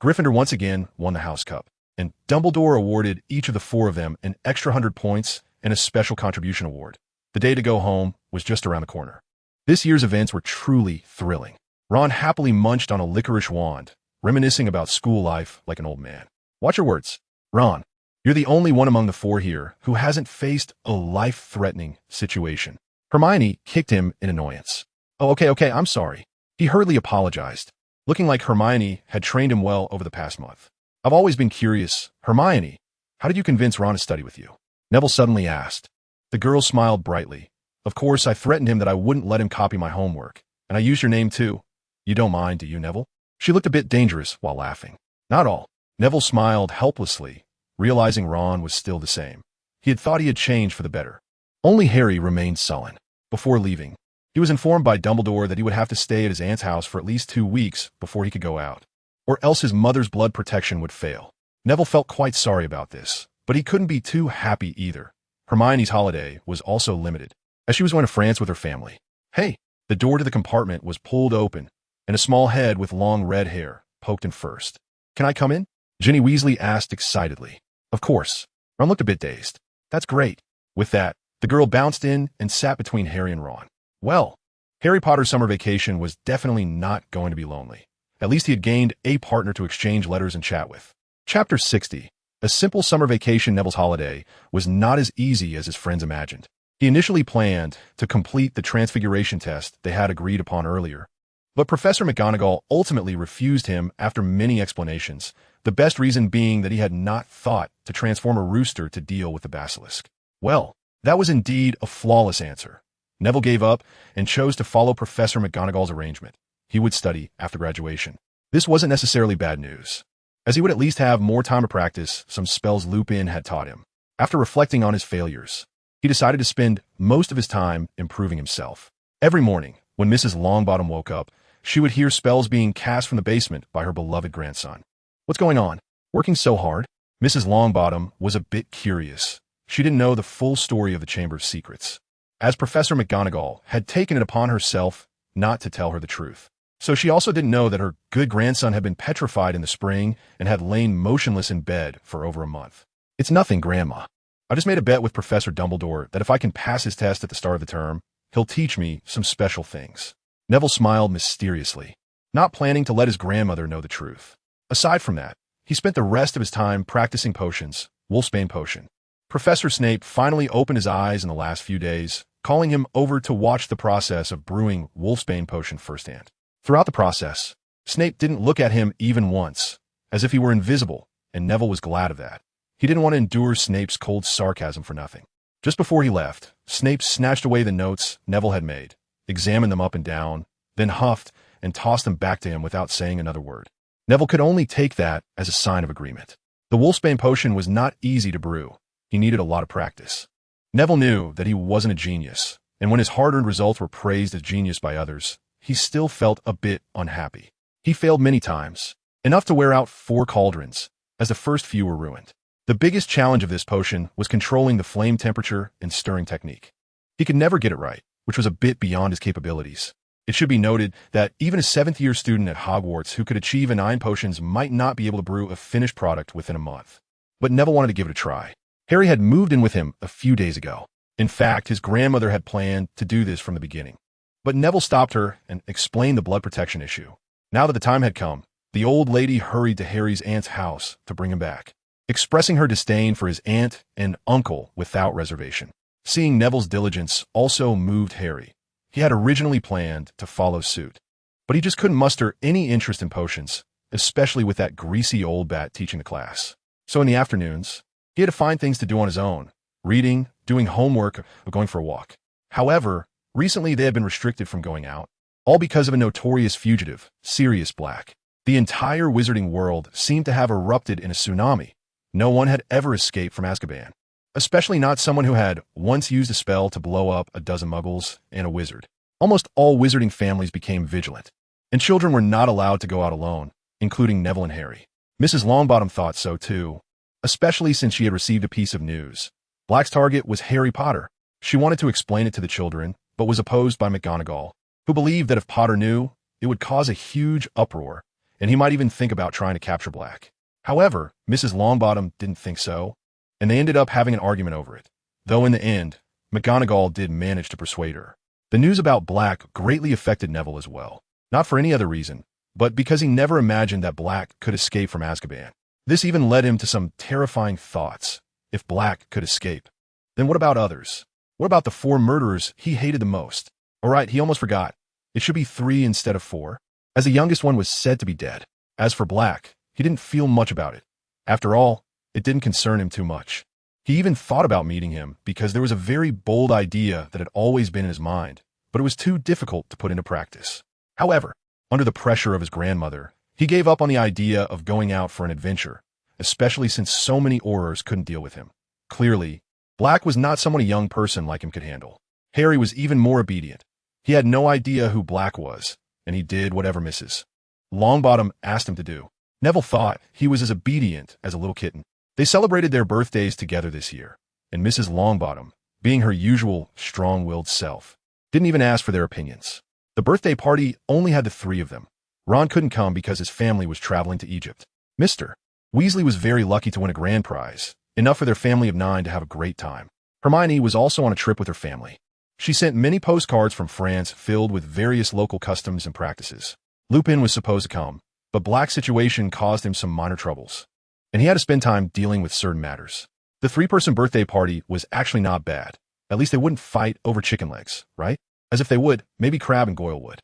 [SPEAKER 1] Gryffindor once again won the House Cup, and Dumbledore awarded each of the 4 of them an extra 100 points and a special contribution award. The day to go home was just around the corner. This year's events were truly thrilling. Ron happily munched on a licorice wand, reminiscing about school life like an old man. Watch your words. Ron, You're the only one among the four here who hasn't faced a life-threatening situation. Hermione kicked him in annoyance. Oh, okay, I'm sorry. He hurriedly apologized, looking like Hermione had trained him well over the past month. I've always been curious. Hermione, how did you convince Ron to study with you? Neville suddenly asked. The girl smiled brightly. Of course, I threatened him that I wouldn't let him copy my homework. And I used your name too. You don't mind, do you, Neville? She looked a bit dangerous while laughing. Not all. Neville smiled helplessly, realizing Ron was still the same. He had thought he had changed for the better. Only Harry remained sullen. Before leaving, he was informed by Dumbledore that he would have to stay at his aunt's house for at least 2 weeks before he could go out, or else his mother's blood protection would fail. Neville felt quite sorry about this, but he couldn't be too happy either. Hermione's holiday was also limited, as she was going to France with her family. Hey! The door to the compartment was pulled open, and a small head with long red hair poked in first. Can I come in? Ginny Weasley asked excitedly. Of course. Ron looked a bit dazed. That's great. With that, the girl bounced in and sat between Harry and Ron. Well, Harry Potter's summer vacation was definitely not going to be lonely. At least he had gained a partner to exchange letters and chat with. Chapter 60. A simple summer vacation. Neville's holiday was not as easy as his friends imagined. He initially planned to complete the transfiguration test they had agreed upon earlier, but Professor McGonagall ultimately refused him after many explanations, the best reason being that he had not thought to transform a rooster to deal with the basilisk. Well, that was indeed a flawless answer. Neville gave up and chose to follow Professor McGonagall's arrangement. He would study after graduation. This wasn't necessarily bad news, as he would at least have more time to practice some spells Lupin had taught him. After reflecting on his failures, he decided to spend most of his time improving himself. Every morning, when Mrs. Longbottom woke up, she would hear spells being cast from the basement by her beloved grandson. What's going on? Working so hard? Mrs. Longbottom was a bit curious. She didn't know the full story of the Chamber of Secrets, as Professor McGonagall had taken it upon herself not to tell her the truth. So she also didn't know that her good grandson had been petrified in the spring and had lain motionless in bed for over a month. It's nothing, Grandma. I just made a bet with Professor Dumbledore that if I can pass his test at the start of the term, he'll teach me some special things. Neville smiled mysteriously, not planning to let his grandmother know the truth. Aside from that, he spent the rest of his time practicing potions, Wolfsbane potion. Professor Snape finally opened his eyes in the last few days, calling him over to watch the process of brewing Wolfsbane potion firsthand. Throughout the process, Snape didn't look at him even once, as if he were invisible, and Neville was glad of that. He didn't want to endure Snape's cold sarcasm for nothing. Just before he left, Snape snatched away the notes Neville had made, examined them up and down, then huffed and tossed them back to him without saying another word. Neville could only take that as a sign of agreement. The Wolfsbane potion was not easy to brew. He needed a lot of practice. Neville knew that he wasn't a genius, and when his hard-earned results were praised as genius by others, he still felt a bit unhappy. He failed many times, enough to wear out 4 cauldrons, as the first few were ruined. The biggest challenge of this potion was controlling the flame temperature and stirring technique. He could never get it right, which was a bit beyond his capabilities. It should be noted that even a 7th-year student at Hogwarts who could achieve 9 potions might not be able to brew a finished product within a month. But Neville wanted to give it a try. Harry had moved in with him a few days ago. In fact, his grandmother had planned to do this from the beginning. But Neville stopped her and explained the blood protection issue. Now that the time had come, the old lady hurried to Harry's aunt's house to bring him back, expressing her disdain for his aunt and uncle without reservation. Seeing Neville's diligence also moved Harry. He had originally planned to follow suit, but he just couldn't muster any interest in potions, especially with that greasy old bat teaching the class. So in the afternoons, he had to find things to do on his own, reading, doing homework, or going for a walk. However, recently they had been restricted from going out, all because of a notorious fugitive, Sirius Black. The entire wizarding world seemed to have erupted in a tsunami. No one had ever escaped from Azkaban, especially not someone who had once used a spell to blow up a dozen muggles and a wizard. Almost all wizarding families became vigilant, and children were not allowed to go out alone, including Neville and Harry. Mrs. Longbottom thought so too, especially since she had received a piece of news. Black's target was Harry Potter. She wanted to explain it to the children, but was opposed by McGonagall, who believed that if Potter knew, it would cause a huge uproar, and he might even think about trying to capture Black. However, Mrs. Longbottom didn't think so, and they ended up having an argument over it, though in the end, McGonagall did manage to persuade her. The news about Black greatly affected Neville as well, not for any other reason, but because he never imagined that Black could escape from Azkaban. This even led him to some terrifying thoughts. If Black could escape, then what about others? What about the 4 murderers he hated the most? All right, he almost forgot. It should be 3 instead of 4, as the youngest one was said to be dead. As for Black, he didn't feel much about it. After all, it didn't concern him too much. He even thought about meeting him because there was a very bold idea that had always been in his mind, but it was too difficult to put into practice. However, under the pressure of his grandmother, he gave up on the idea of going out for an adventure, especially since so many Aurors couldn't deal with him. Clearly, Black was not someone a young person like him could handle. Harry was even more obedient. He had no idea who Black was, and he did whatever Mrs. Longbottom asked him to do. Neville thought he was as obedient as a little kitten. They celebrated their birthdays together this year, and Mrs. Longbottom, being her usual strong-willed self, didn't even ask for their opinions. The birthday party only had the 3 of them. Ron couldn't come because his family was traveling to Egypt. Mr. Weasley was very lucky to win a grand prize, enough for their family of 9 to have a great time. Hermione was also on a trip with her family. She sent many postcards from France filled with various local customs and practices. Lupin was supposed to come, but Black's situation caused him some minor troubles, and he had to spend time dealing with certain matters. The 3-person birthday party was actually not bad. At least they wouldn't fight over chicken legs, right? As if they would, maybe Crabbe and Goyle would.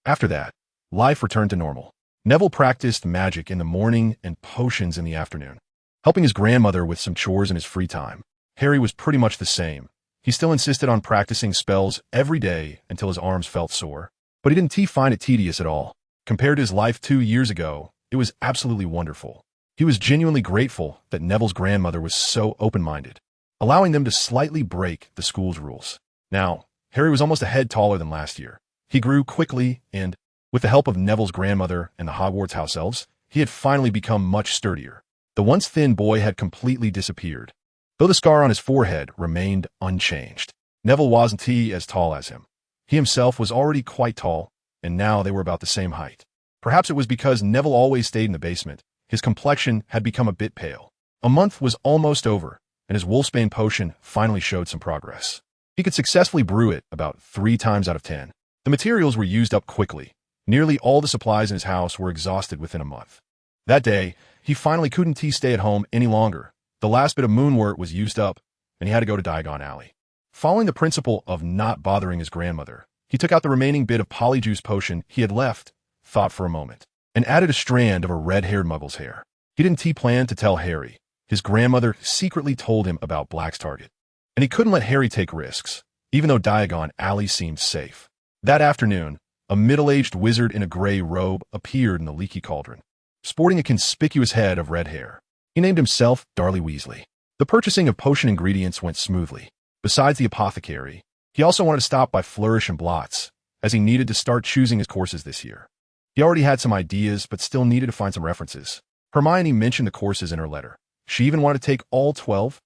[SPEAKER 1] After that, life returned to normal. Neville practiced magic in the morning and potions in the afternoon, helping his grandmother with some chores in his free time. Harry was pretty much the same. He still insisted on practicing spells every day until his arms felt sore, but he didn't find it tedious at all. Compared to his life 2 years ago, it was absolutely wonderful. He was genuinely grateful that Neville's grandmother was so open-minded, allowing them to slightly break the school's rules. Now, Harry was almost a head taller than last year. He grew quickly and, with the help of Neville's grandmother and the Hogwarts house elves, he had finally become much sturdier. The once thin boy had completely disappeared, though the scar on his forehead remained unchanged. Neville wasn't as tall as him. He himself was already quite tall, and now they were about the same height. Perhaps it was because Neville always stayed in the basement. His complexion had become a bit pale. A month was almost over, and his Wolfsbane potion finally showed some progress. He could successfully brew it about 3 times out of 10. The materials were used up quickly. Nearly all the supplies in his house were exhausted within a month. That day, he finally couldn't stay at home any longer. The last bit of moonwort was used up, and he had to go to Diagon Alley. Following the principle of not bothering his grandmother, he took out the remaining bit of polyjuice potion he had left, thought for a moment, and added a strand of a red-haired muggle's hair. He didn't plan to tell Harry. His grandmother secretly told him about Black's target, and he couldn't let Harry take risks, even though Diagon Alley seemed safe. That afternoon, a middle-aged wizard in a gray robe appeared in the leaky cauldron, sporting a conspicuous head of red hair. He named himself Darley Weasley. The purchasing of potion ingredients went smoothly. Besides the apothecary, he also wanted to stop by Flourish and Blots, as he needed to start choosing his courses this year. He already had some ideas, but still needed to find some references. Hermione mentioned the courses in her letter. She even wanted to take all 12.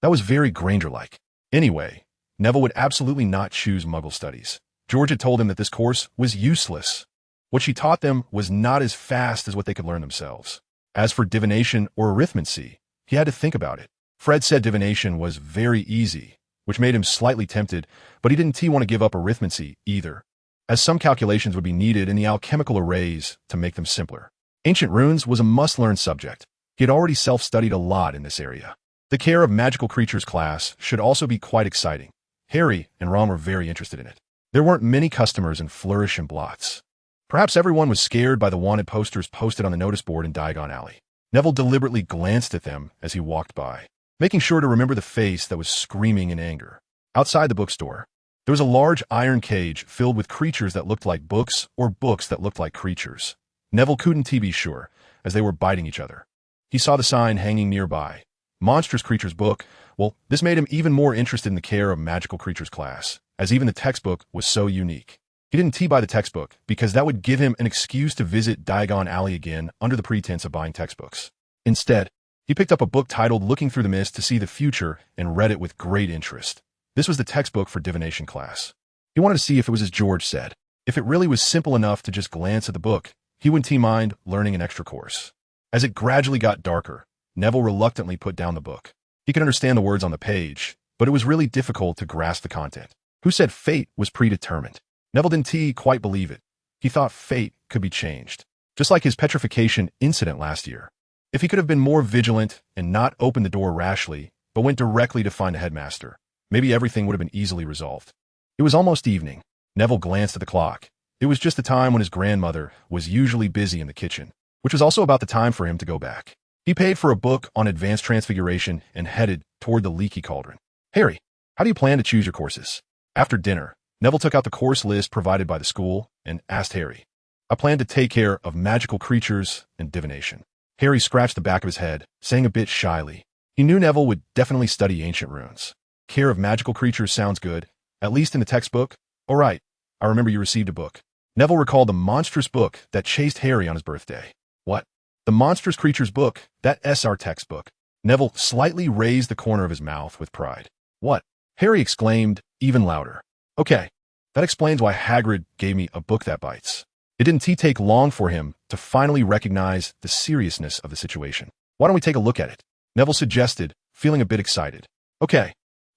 [SPEAKER 1] That was very Granger-like. Anyway, Neville would absolutely not choose Muggle studies. George had told him that this course was useless. What she taught them was not as fast as what they could learn themselves. As for divination or arithmancy, he had to think about it. Fred said divination was very easy, which made him slightly tempted, but he didn't want to give up arithmancy either, as some calculations would be needed in the alchemical arrays to make them simpler. Ancient runes was a must-learn subject. He had already self-studied a lot in this area. The Care of Magical Creatures class should also be quite exciting. Harry and Ron were very interested in it. There weren't many customers in Flourish and Blots. Perhaps everyone was scared by the wanted posters posted on the notice board in Diagon Alley. Neville deliberately glanced at them as he walked by, making sure to remember the face that was screaming in anger. Outside the bookstore, there was a large iron cage filled with creatures that looked like books or books that looked like creatures. Neville couldn't be sure, as they were biting each other. He saw the sign hanging nearby. Monstrous Creatures Book. Well, this made him even more interested in the Care of Magical Creatures class, as even the textbook was so unique. He didn't buy the textbook because that would give him an excuse to visit Diagon Alley again under the pretense of buying textbooks. Instead, he picked up a book titled Looking Through the Mist to See the Future and read it with great interest. This was the textbook for divination class. He wanted to see if it was as George said. If it really was simple enough to just glance at the book, he wouldn't mind learning an extra course. As it gradually got darker, Neville reluctantly put down the book. He could understand the words on the page, but it was really difficult to grasp the content. Who said fate was predetermined? Neville didn't quite believe it. He thought fate could be changed, just like his petrification incident last year. If he could have been more vigilant and not opened the door rashly, but went directly to find the headmaster, maybe everything would have been easily resolved. It was almost evening. Neville glanced at the clock. It was just the time when his grandmother was usually busy in the kitchen, which was also about the time for him to go back. He paid for a book on advanced transfiguration and headed toward the leaky cauldron. Harry, how do you plan to choose your courses? After dinner, Neville took out the course list provided by the school and asked Harry. I plan to take care of magical creatures and divination. Harry scratched the back of his head, saying a bit shyly. He knew Neville would definitely study ancient runes. Care of magical creatures sounds good, at least in the textbook. All right, I remember you received a book. Neville recalled the monstrous book that chased Harry on his birthday. What? The monstrous creatures book, that SR textbook. Neville slightly raised the corner of his mouth with pride. What? Harry exclaimed, even louder. Okay, that explains why Hagrid gave me a book that bites. It didn't take long for him to finally recognize the seriousness of the situation. Why don't we take a look at it? Neville suggested, feeling a bit excited. Okay.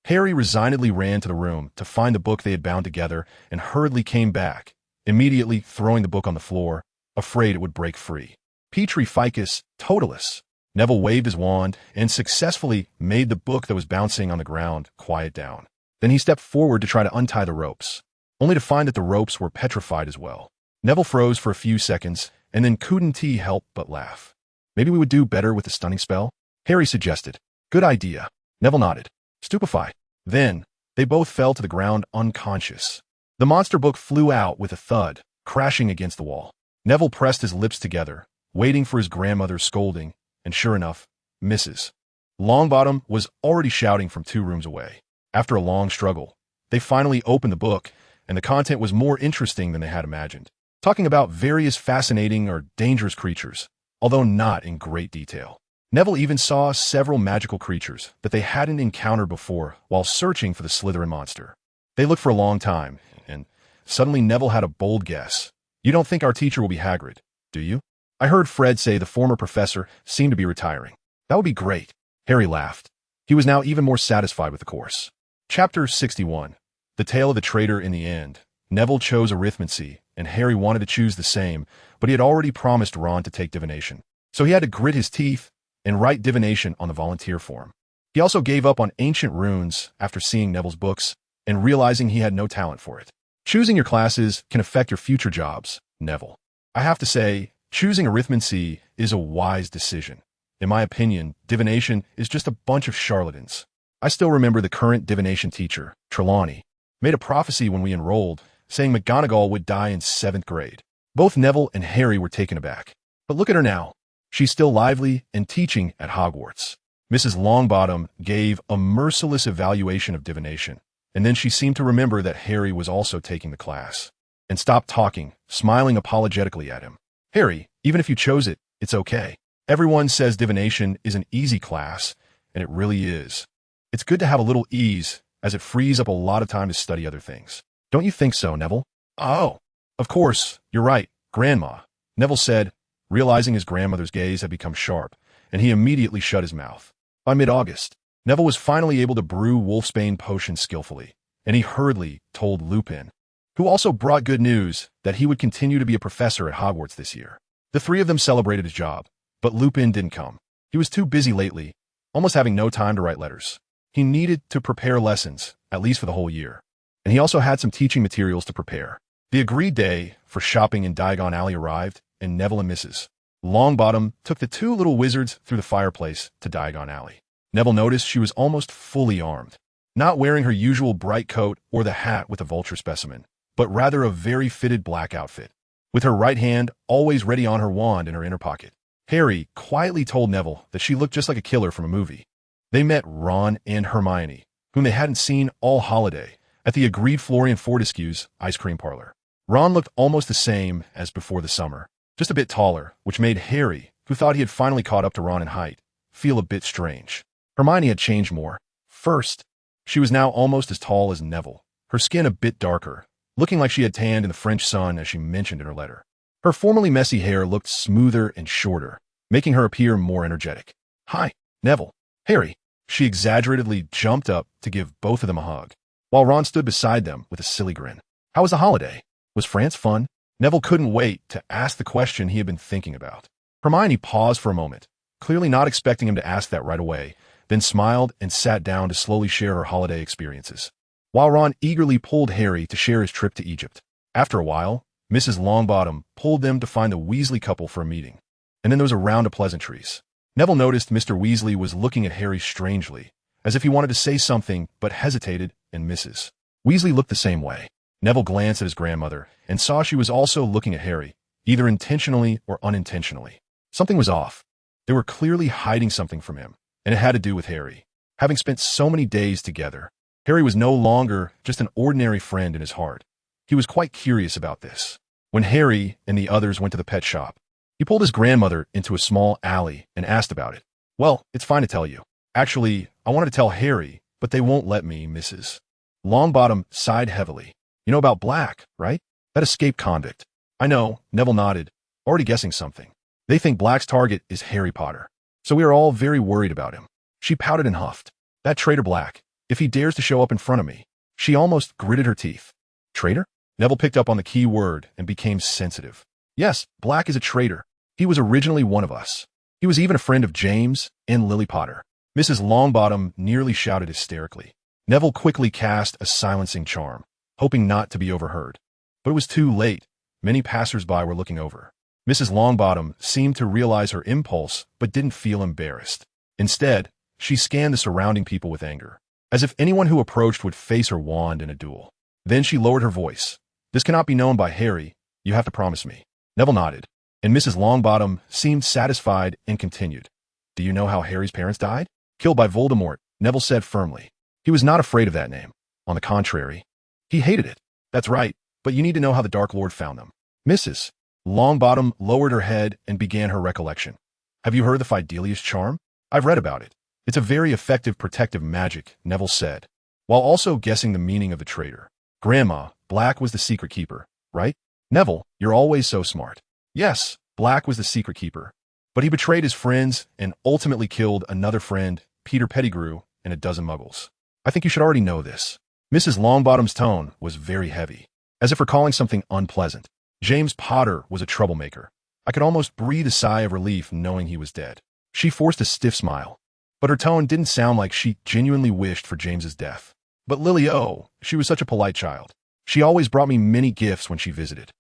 [SPEAKER 1] Harry resignedly ran to the room to find the book they had bound together and hurriedly came back, immediately throwing the book on the floor, afraid it would break free. Petri Ficus Totalis. Neville waved his wand and successfully made the book that was bouncing on the ground quiet down. Then he stepped forward to try to untie the ropes, only to find that the ropes were petrified as well. Neville froze for a few seconds and then couldn't help but laugh. Maybe we would do better with the stunning spell? Harry suggested. Good idea. Neville nodded, stupefied. Then, they both fell to the ground unconscious. The monster book flew out with a thud, crashing against the wall. Neville pressed his lips together, waiting for his grandmother's scolding, and sure enough, Mrs. Longbottom was already shouting from 2 rooms away. After a long struggle, they finally opened the book, and the content was more interesting than they had imagined, talking about various fascinating or dangerous creatures, although not in great detail. Neville even saw several magical creatures that they hadn't encountered before while searching for the Slytherin monster. They looked for a long time, and suddenly Neville had a bold guess. You don't think our teacher will be Hagrid, do you? I heard Fred say the former professor seemed to be retiring. That would be great. Harry laughed. He was now even more satisfied with the course. Chapter 61. The Tale of the Traitor in the End. Neville chose arithmancy, and Harry wanted to choose the same, but he had already promised Ron to take divination. So he had to grit his teeth and write divination on the volunteer form. He also gave up on ancient runes after seeing Neville's books and realizing he had no talent for it. Choosing your classes can affect your future jobs, Neville. I have to say, choosing arithmancy is a wise decision. In my opinion, divination is just a bunch of charlatans. I still remember the current divination teacher, Trelawney, made a prophecy when we enrolled, saying McGonagall would die in 7th grade. Both Neville and Harry were taken aback. But look at her now. She's still lively and teaching at Hogwarts. Mrs. Longbottom gave a merciless evaluation of divination, and then she seemed to remember that Harry was also taking the class, and stopped talking, smiling apologetically at him. Harry, even if you chose it, it's okay. Everyone says divination is an easy class, and it really is. It's good to have a little ease, as it frees up a lot of time to study other things. Don't you think so, Neville? Oh, of course, you're right, Grandma, Neville said, realizing his grandmother's gaze had become sharp, and he immediately shut his mouth. By mid-August, Neville was finally able to brew wolfsbane potions skillfully, and he hurriedly told Lupin, who also brought good news that he would continue to be a professor at Hogwarts this year. The 3 of them celebrated his job, but Lupin didn't come. He was too busy lately, almost having no time to write letters. He needed to prepare lessons, at least for the whole year, and he also had some teaching materials to prepare. The agreed day for shopping in Diagon Alley arrived, and Neville and Mrs. Longbottom took the 2 little wizards through the fireplace to Diagon Alley. Neville noticed she was almost fully armed, not wearing her usual bright coat or the hat with the vulture specimen, but rather a very fitted black outfit, with her right hand always ready on her wand in her inner pocket. Harry quietly told Neville that she looked just like a killer from a movie. They met Ron and Hermione, whom they hadn't seen all holiday, at the agreed Florian Fortescue's ice cream parlor. Ron looked almost the same as before the summer, just a bit taller, which made Harry, who thought he had finally caught up to Ron in height, feel a bit strange. Hermione had changed more. First, she was now almost as tall as Neville, her skin a bit darker, looking like she had tanned in the French sun as she mentioned in her letter. Her formerly messy hair looked smoother and shorter, making her appear more energetic. Hi, Neville. Harry. She exaggeratedly jumped up to give both of them a hug, while Ron stood beside them with a silly grin. How was the holiday? Was France fun? Neville couldn't wait to ask the question he had been thinking about. Hermione paused for a moment, clearly not expecting him to ask that right away, then smiled and sat down to slowly share her holiday experiences, while Ron eagerly pulled Harry to share his trip to Egypt. After a while, Mrs. Longbottom pulled them to find the Weasley couple for a meeting, and then there was a round of pleasantries. Neville noticed Mr. Weasley was looking at Harry strangely, as if he wanted to say something but hesitated, and Mrs. Weasley looked the same way. Neville glanced at his grandmother and saw she was also looking at Harry, either intentionally or unintentionally. Something was off. They were clearly hiding something from him, and it had to do with Harry. Having spent so many days together, Harry was no longer just an ordinary friend in his heart. He was quite curious about this. When Harry and the others went to the pet shop, he pulled his grandmother into a small alley and asked about it. Well, it's fine to tell you. Actually, I wanted to tell Harry, but they won't let me, Mrs. Longbottom sighed heavily. You know about Black, right? That escaped convict. I know, Neville nodded, already guessing something. They think Black's target is Harry Potter, so we are all very worried about him. She pouted and huffed. That traitor Black, if he dares to show up in front of me. She almost gritted her teeth. Traitor? Neville picked up on the key word and became sensitive. Yes, Black is a traitor. He was originally one of us. He was even a friend of James and Lily Potter. Mrs. Longbottom nearly shouted hysterically. Neville quickly cast a silencing charm, hoping not to be overheard. But it was too late. Many passers-by were looking over. Mrs. Longbottom seemed to realize her impulse, but didn't feel embarrassed. Instead, she scanned the surrounding people with anger, as if anyone who approached would face her wand in a duel. Then she lowered her voice. This cannot be known by Harry. You have to promise me. Neville nodded, and Mrs. Longbottom seemed satisfied and continued. Do you know how Harry's parents died? Killed by Voldemort, Neville said firmly. He was not afraid of that name. On the contrary, he hated it. That's right, but you need to know how the Dark Lord found them. Mrs. Longbottom lowered her head and began her recollection. Have you heard the Fidelius charm? I've read about it. It's a very effective protective magic, Neville said, while also guessing the meaning of the traitor. Grandma, Black was the secret keeper, right? Neville, you're always so smart. Yes, Black was the secret keeper, but he betrayed his friends and ultimately killed another friend, Peter Pettigrew, and a dozen muggles. I think you should already know this. Mrs. Longbottom's tone was very heavy, as if recalling something unpleasant. James Potter was a troublemaker. I could almost breathe a sigh of relief knowing he was dead. She forced a stiff smile, but her tone didn't sound like she genuinely wished for James's death. But Lily, oh, she was such a polite child. She always brought me many gifts when she visited.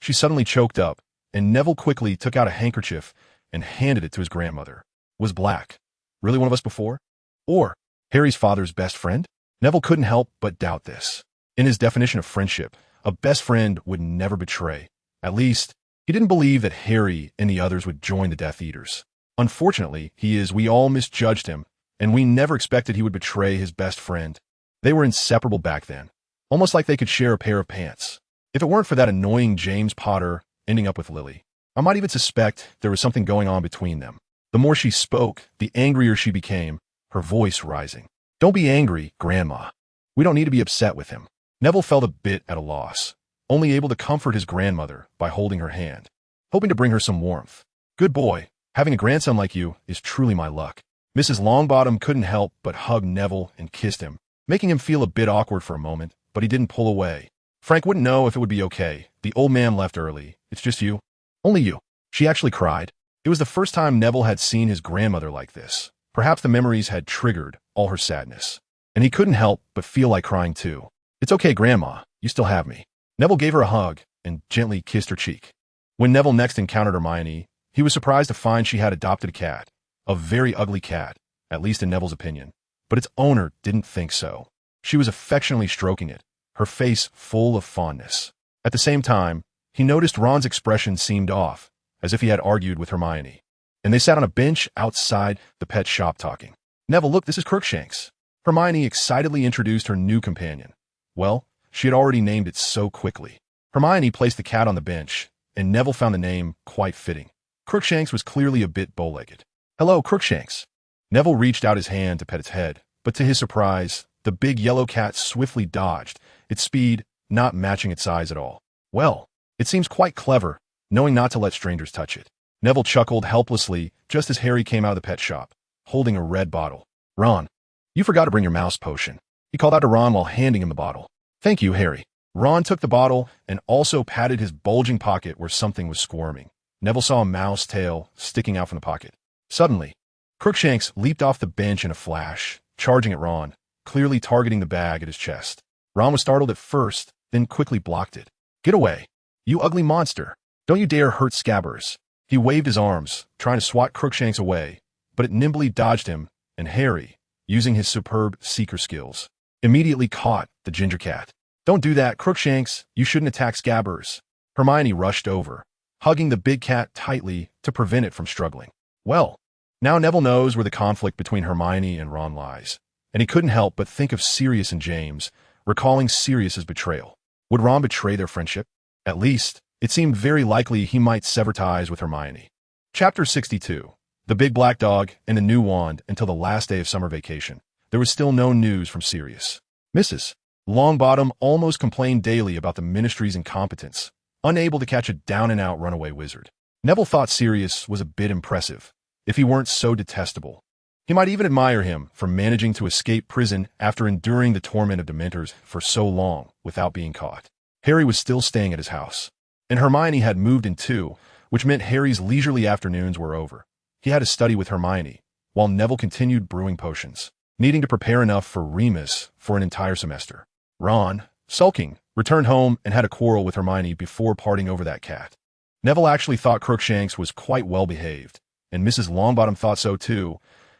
[SPEAKER 1] She suddenly choked up, and Neville quickly took out a handkerchief and handed it to his grandmother. Was Black really one of us before? Or Harry's father's best friend? Neville couldn't help but doubt this. In his definition of friendship, a best friend would never betray. At least, he didn't believe that Harry and the others would join the Death Eaters. Unfortunately, we all misjudged him, and we never expected he would betray his best friend. They were inseparable back then, almost like they could share a pair of pants. If it weren't for that annoying James Potter ending up with Lily, I might even suspect there was something going on between them. The more she spoke, the angrier she became, her voice rising. Don't be angry, Grandma. We don't need to be upset with him. Neville felt a bit at a loss, only able to comfort his grandmother by holding her hand, hoping to bring her some warmth. Good boy, having a grandson like you is truly my luck. Mrs. Longbottom couldn't help but hug Neville and kissed him, making him feel a bit awkward for a moment, but he didn't pull away. Frank wouldn't know if it would be okay. The old man left early. It's just you. Only you. She actually cried. It was the first time Neville had seen his grandmother like this. Perhaps the memories had triggered all her sadness, and he couldn't help but feel like crying too. It's okay, Grandma. You still have me. Neville gave her a hug and gently kissed her cheek. When Neville next encountered Hermione, he was surprised to find she had adopted a cat. A very ugly cat, at least in Neville's opinion. But its owner didn't think so. She was affectionately stroking it, her face full of fondness. At the same time, he noticed Ron's expression seemed off, as if he had argued with Hermione. And they sat on a bench outside the pet shop talking. Neville, look, this is Crookshanks. Hermione excitedly introduced her new companion. Well, she had already named it so quickly. Hermione placed the cat on the bench, and Neville found the name quite fitting. Crookshanks was clearly a bit bow-legged. Hello, Crookshanks. Neville reached out his hand to pet its head, but to his surprise, the big yellow cat swiftly dodged, its speed not matching its size at all. Well, it seems quite clever, knowing not to let strangers touch it. Neville chuckled helplessly just as Harry came out of the pet shop, holding a red bottle. Ron, you forgot to bring your mouse potion. He called out to Ron while handing him the bottle. Thank you, Harry. Ron took the bottle and also patted his bulging pocket where something was squirming. Neville saw a mouse tail sticking out from the pocket. Suddenly, Crookshanks leaped off the bench in a flash, charging at Ron, clearly targeting the bag at his chest. Ron was startled at first, then quickly blocked it. "Get away! You ugly monster! Don't you dare hurt Scabbers!" He waved his arms, trying to swat Crookshanks away, but it nimbly dodged him, and Harry, using his superb seeker skills, immediately caught the ginger cat. "Don't do that, Crookshanks! You shouldn't attack Scabbers!" Hermione rushed over, hugging the big cat tightly to prevent it from struggling. Well, now Neville knows where the conflict between Hermione and Ron lies, and he couldn't help but think of Sirius and James, recalling Sirius's betrayal. Would Ron betray their friendship? At least, it seemed very likely he might sever ties with Hermione. Chapter 62. The Big Black Dog and a New Wand. Until the last day of summer vacation, there was still no news from Sirius. Mrs. Longbottom almost complained daily about the ministry's incompetence, unable to catch a down-and-out runaway wizard. Neville thought Sirius was a bit impressive, if he weren't so detestable. He might even admire him for managing to escape prison after enduring the torment of Dementors for so long without being caught. Harry was still staying at his house, and Hermione had moved in too, which meant Harry's leisurely afternoons were over. He had to study with Hermione, while Neville continued brewing potions, needing to prepare enough for Remus for an entire semester. Ron, sulking, returned home and had a quarrel with Hermione before parting over that cat. Neville actually thought Crookshanks was quite well behaved, and Mrs. Longbottom thought so too,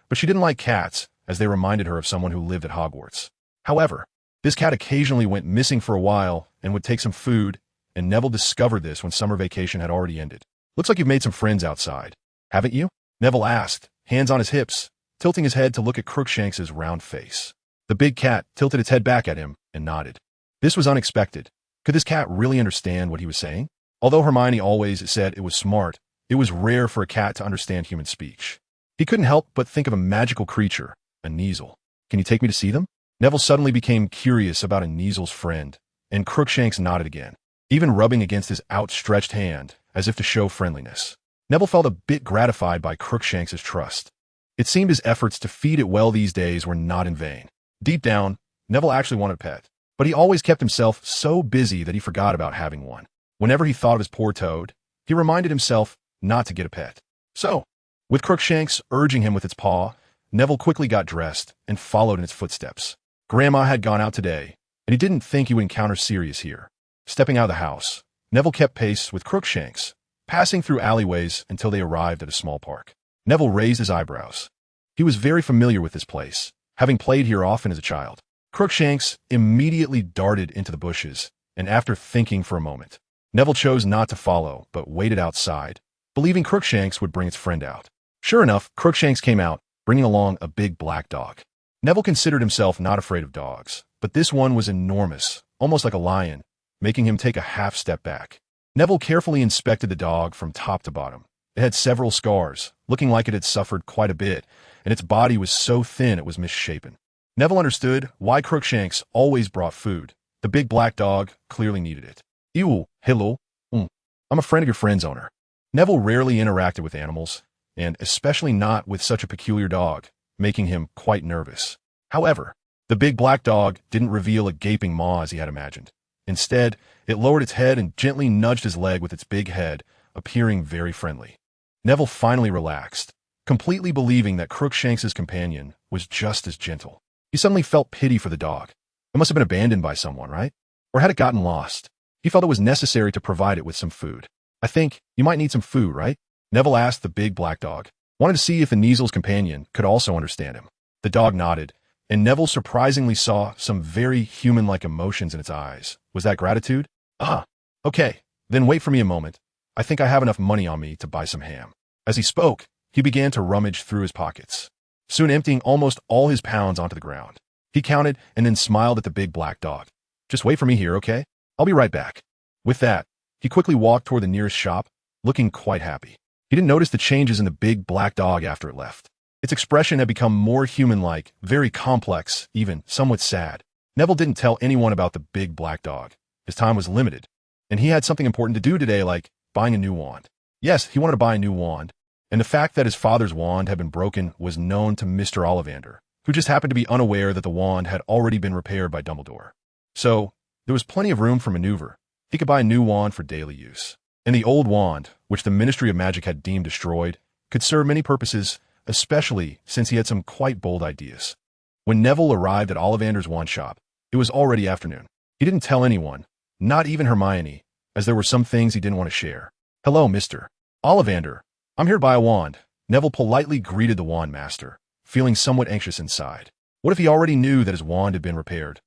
[SPEAKER 1] but she didn't like cats, as they reminded her of someone who lived at Hogwarts. However, this cat occasionally went missing for a while and would take some food, and Neville discovered this when summer vacation had already ended. "Looks like you've made some friends outside, haven't you?" Neville asked, hands on his hips, tilting his head to look at Crookshanks's round face. The big cat tilted its head back at him and nodded. This was unexpected. Could this cat really understand what he was saying? Although Hermione always said it was smart, it was rare for a cat to understand human speech. He couldn't help but think of a magical creature, a Kneazle. "Can you take me to see them?" Neville suddenly became curious about a Kneazle's friend, and Crookshanks nodded again, even rubbing against his outstretched hand as if to show friendliness. Neville felt a bit gratified by Crookshanks's trust. It seemed his efforts to feed it well these days were not in vain. Deep down, Neville actually wanted a pet, but he always kept himself so busy that he forgot about having one. Whenever he thought of his poor toad, he reminded himself not to get a pet. So, with Crookshanks urging him with its paw, Neville quickly got dressed and followed in its footsteps. Grandma had gone out today, and he didn't think he would encounter Sirius here. Stepping out of the house, Neville kept pace with Crookshanks, passing through alleyways until they arrived at a small park. Neville raised his eyebrows. He was very familiar with this place, having played here often as a child. Crookshanks immediately darted into the bushes, and after thinking for a moment, Neville chose not to follow, but waited outside, believing Crookshanks would bring its friend out. Sure enough, Crookshanks came out, bringing along a big black dog. Neville considered himself not afraid of dogs, but this one was enormous, almost like a lion, making him take a half step back. Neville carefully inspected the dog from top to bottom. It had several scars, looking like it had suffered quite a bit, and its body was so thin it was misshapen. Neville understood why Crookshanks always brought food. The big black dog clearly needed it. "Ew, hello. I'm a friend of your friend's owner." Neville rarely interacted with animals, and especially not with such a peculiar dog, making him quite nervous. However, the big black dog didn't reveal a gaping maw as he had imagined. Instead, it lowered its head and gently nudged his leg with its big head, appearing very friendly. Neville finally relaxed, completely believing that Crookshanks's companion was just as gentle. He suddenly felt pity for the dog. It must have been abandoned by someone, right? Or had it gotten lost? He felt it was necessary to provide it with some food. "I think you might need some food, right?" Neville asked the big black dog, wanted to see if the Kneazle's companion could also understand him. The dog nodded, and Neville surprisingly saw some very human-like emotions in its eyes. Was that gratitude? "Ah, okay, then wait for me a moment. I think I have enough money on me to buy some ham." As he spoke, he began to rummage through his pockets, soon emptying almost all his pounds onto the ground. He counted and then smiled at the big black dog. "Just wait for me here, okay? I'll be right back." With that, he quickly walked toward the nearest shop, looking quite happy. He didn't notice the changes in the big black dog after it left. Its expression had become more human-like, very complex, even somewhat sad. Neville didn't tell anyone about the big black dog. His time was limited, and he had something important to do today, like buying a new wand. Yes, he wanted to buy a new wand, and the fact that his father's wand had been broken was known to Mr. Ollivander, who just happened to be unaware that the wand had already been repaired by Dumbledore. So, there was plenty of room for maneuver. He could buy a new wand for daily use. And the old wand, which the Ministry of Magic had deemed destroyed, could serve many purposes, especially since he had some quite bold ideas. When Neville arrived at Ollivander's wand shop, it was already afternoon. He didn't tell anyone, not even Hermione, as there were some things he didn't want to share. "Hello, Mr. Ollivander. I'm here to buy a wand." Neville politely greeted the wand master, feeling somewhat anxious inside. What if he already knew that his wand had been repaired?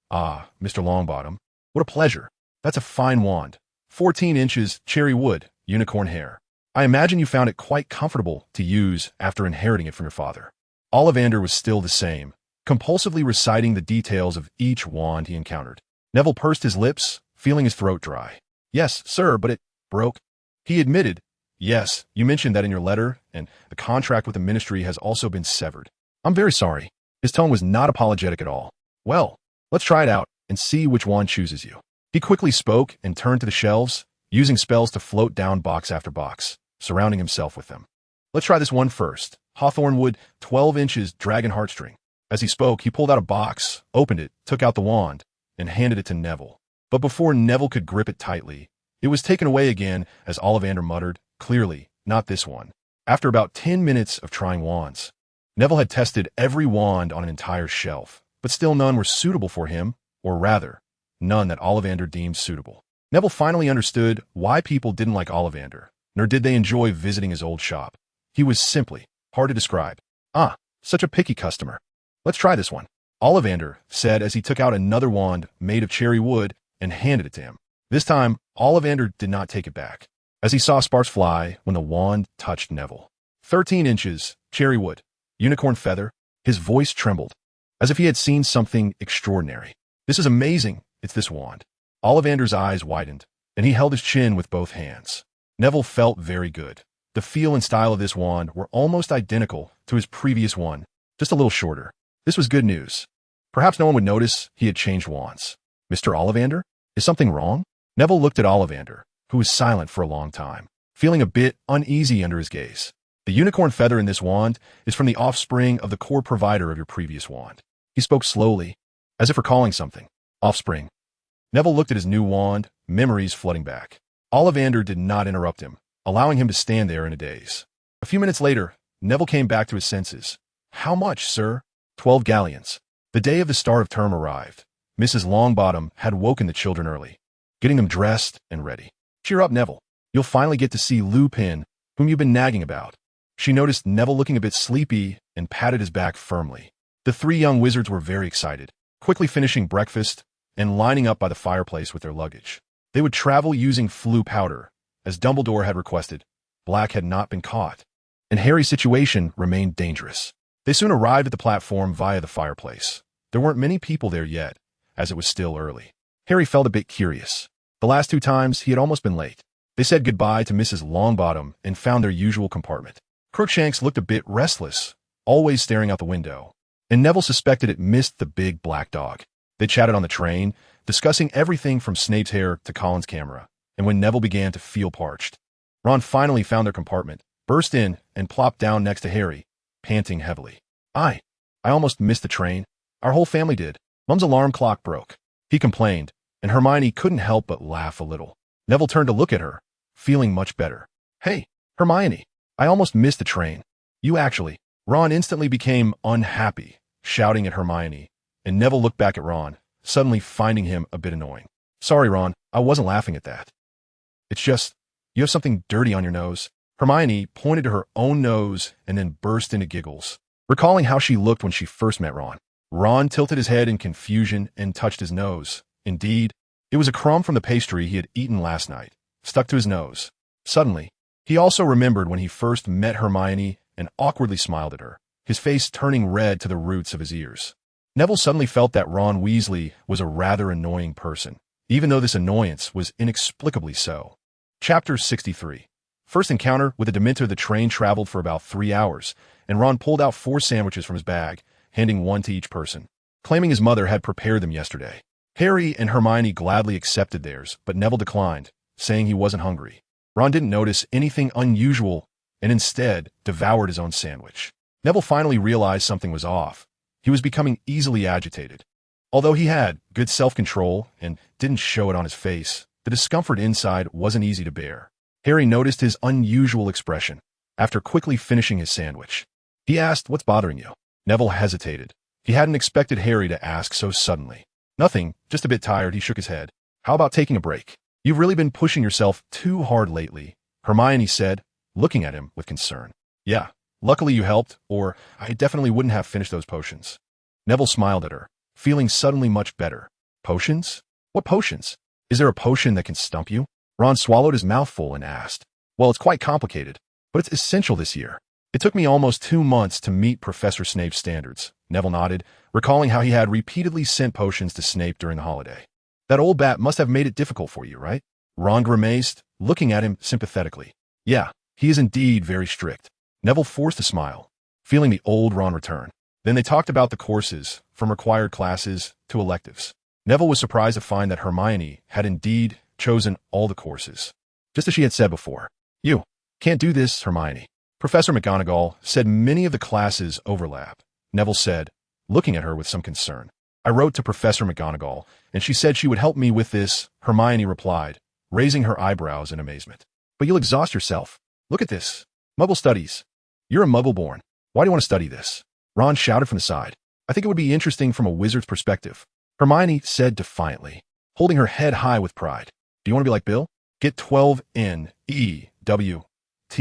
[SPEAKER 1] "Ah, Mr. Longbottom. What a pleasure. That's a fine wand. 14 inches, cherry wood, unicorn hair. I imagine you found it quite comfortable to use after inheriting it from your father." Ollivander was still the same, compulsively reciting the details of each wand he encountered. Neville pursed his lips, feeling his throat dry. "Yes, sir, but it broke." He admitted, "Yes, you mentioned that in your letter, and the contract with the ministry has also been severed. I'm very sorry." His tone was not apologetic at all. "Well, let's try it out and see which wand chooses you." He quickly spoke and turned to the shelves, using spells to float down box after box, surrounding himself with them. "Let's try this one first. Hawthorn wood, 12 inches, dragon heartstring." As he spoke, he pulled out a box, opened it, took out the wand, and handed it to Neville. But before Neville could grip it tightly, it was taken away again as Ollivander muttered, "Clearly, not this one." After about 10 minutes of trying wands, Neville had tested every wand on an entire shelf, but still none were suitable for him, or rather, none that Ollivander deemed suitable. Neville finally understood why people didn't like Ollivander, nor did they enjoy visiting his old shop. He was simply hard to describe. "Ah, such a picky customer. Let's try this one," Ollivander said as he took out another wand made of cherry wood and handed it to him. This time, Ollivander did not take it back, as he saw sparks fly when the wand touched Neville. 13 inches, cherry wood, unicorn feather. His voice trembled, as if he had seen something extraordinary. "This is amazing. It's this wand." Ollivander's eyes widened, and he held his chin with both hands. Neville felt very good. The feel and style of this wand were almost identical to his previous one, just a little shorter. This was good news. Perhaps no one would notice he had changed wands. "Mr. Ollivander, is something wrong?" Neville looked at Ollivander, who was silent for a long time, feeling a bit uneasy under his gaze. "The unicorn feather in this wand is from the offspring of the core provider of your previous wand." He spoke slowly, as if recalling something. "Offspring." Neville looked at his new wand, memories flooding back. Ollivander did not interrupt him, allowing him to stand there in a daze. A few minutes later, Neville came back to his senses. "How much, sir?" 12 galleons. The day of the start of term arrived. Mrs. Longbottom had woken the children early, getting them dressed and ready. "Cheer up, Neville. You'll finally get to see Lupin, whom you've been nagging about." She noticed Neville looking a bit sleepy and patted his back firmly. The three young wizards were very excited, quickly finishing breakfast and lining up by the fireplace with their luggage. They would travel using Floo powder, as Dumbledore had requested. Black had not been caught, and Harry's situation remained dangerous. They soon arrived at the platform via the fireplace. There weren't many people there yet, as it was still early. Harry felt a bit curious. The last 2 times he had almost been late. They said goodbye to Mrs. Longbottom and found their usual compartment. Crookshanks looked a bit restless, always staring out the window, and Neville suspected it missed the big black dog. They chatted on the train, discussing everything from Snape's hair to Colin's camera, and when Neville began to feel parched, Ron finally found their compartment, burst in, and plopped down next to Harry, panting heavily. I almost missed the train. Our whole family did. Mum's alarm clock broke," he complained, and Hermione couldn't help but laugh a little. Neville turned to look at her, feeling much better. "Hey, Hermione, I almost missed the train. You actually." Ron instantly became unhappy, shouting at Hermione, and Neville looked back at Ron, suddenly finding him a bit annoying. "Sorry, Ron, I wasn't laughing at that. It's just, you have something dirty on your nose." Hermione pointed to her own nose and then burst into giggles, recalling how she looked when she first met Ron. Ron tilted his head in confusion and touched his nose. Indeed, it was a crumb from the pastry he had eaten last night, stuck to his nose. Suddenly, he also remembered when he first met Hermione and awkwardly smiled at her, his face turning red to the roots of his ears. Neville suddenly felt that Ron Weasley was a rather annoying person, even though this annoyance was inexplicably so. Chapter 63. First encounter with a Dementor. The train traveled for about 3 hours, and Ron pulled out 4 sandwiches from his bag, handing one to each person, claiming his mother had prepared them yesterday. Harry and Hermione gladly accepted theirs, but Neville declined, saying he wasn't hungry. Ron didn't notice anything unusual and instead devoured his own sandwich. Neville finally realized something was off. He was becoming easily agitated. Although he had good self-control and didn't show it on his face, the discomfort inside wasn't easy to bear. Harry noticed his unusual expression. after quickly finishing his sandwich. He asked, "What's bothering you?" Neville hesitated. He hadn't expected Harry to ask so suddenly. "Nothing, just a bit tired," he shook his head. "How about taking a break? You've really been pushing yourself too hard lately," Hermione said, looking at him with concern. "Yeah, luckily you helped, or I definitely wouldn't have finished those potions." Neville smiled at her, feeling suddenly much better. "Potions? What potions? Is there a potion that can stump you?" Ron swallowed his mouth full and asked. "Well, it's quite complicated, but it's essential this year. It took me almost 2 months to meet Professor Snape's standards." Neville nodded, recalling how he had repeatedly sent potions to Snape during the holiday. "That old bat must have made it difficult for you, right?" Ron grimaced, looking at him sympathetically. "Yeah, he is indeed very strict." Neville forced a smile, feeling the old Ron return. Then they talked about the courses, from required classes to electives. Neville was surprised to find that Hermione had indeed chosen all the courses. Just as she had said before. "You can't do this, Hermione." Professor McGonagall said many of the classes overlap. Neville said, looking at her with some concern. "I wrote to Professor McGonagall, and she said she would help me with this," Hermione replied, raising her eyebrows in amazement. "But you'll exhaust yourself. Look at this. Muggle studies. You're a Muggle-born. Why do you want to study this?" Ron shouted from the side. "I think it would be interesting from a wizard's perspective," Hermione said defiantly, holding her head high with pride. "Do you want to be like Bill? Get 12 NEWT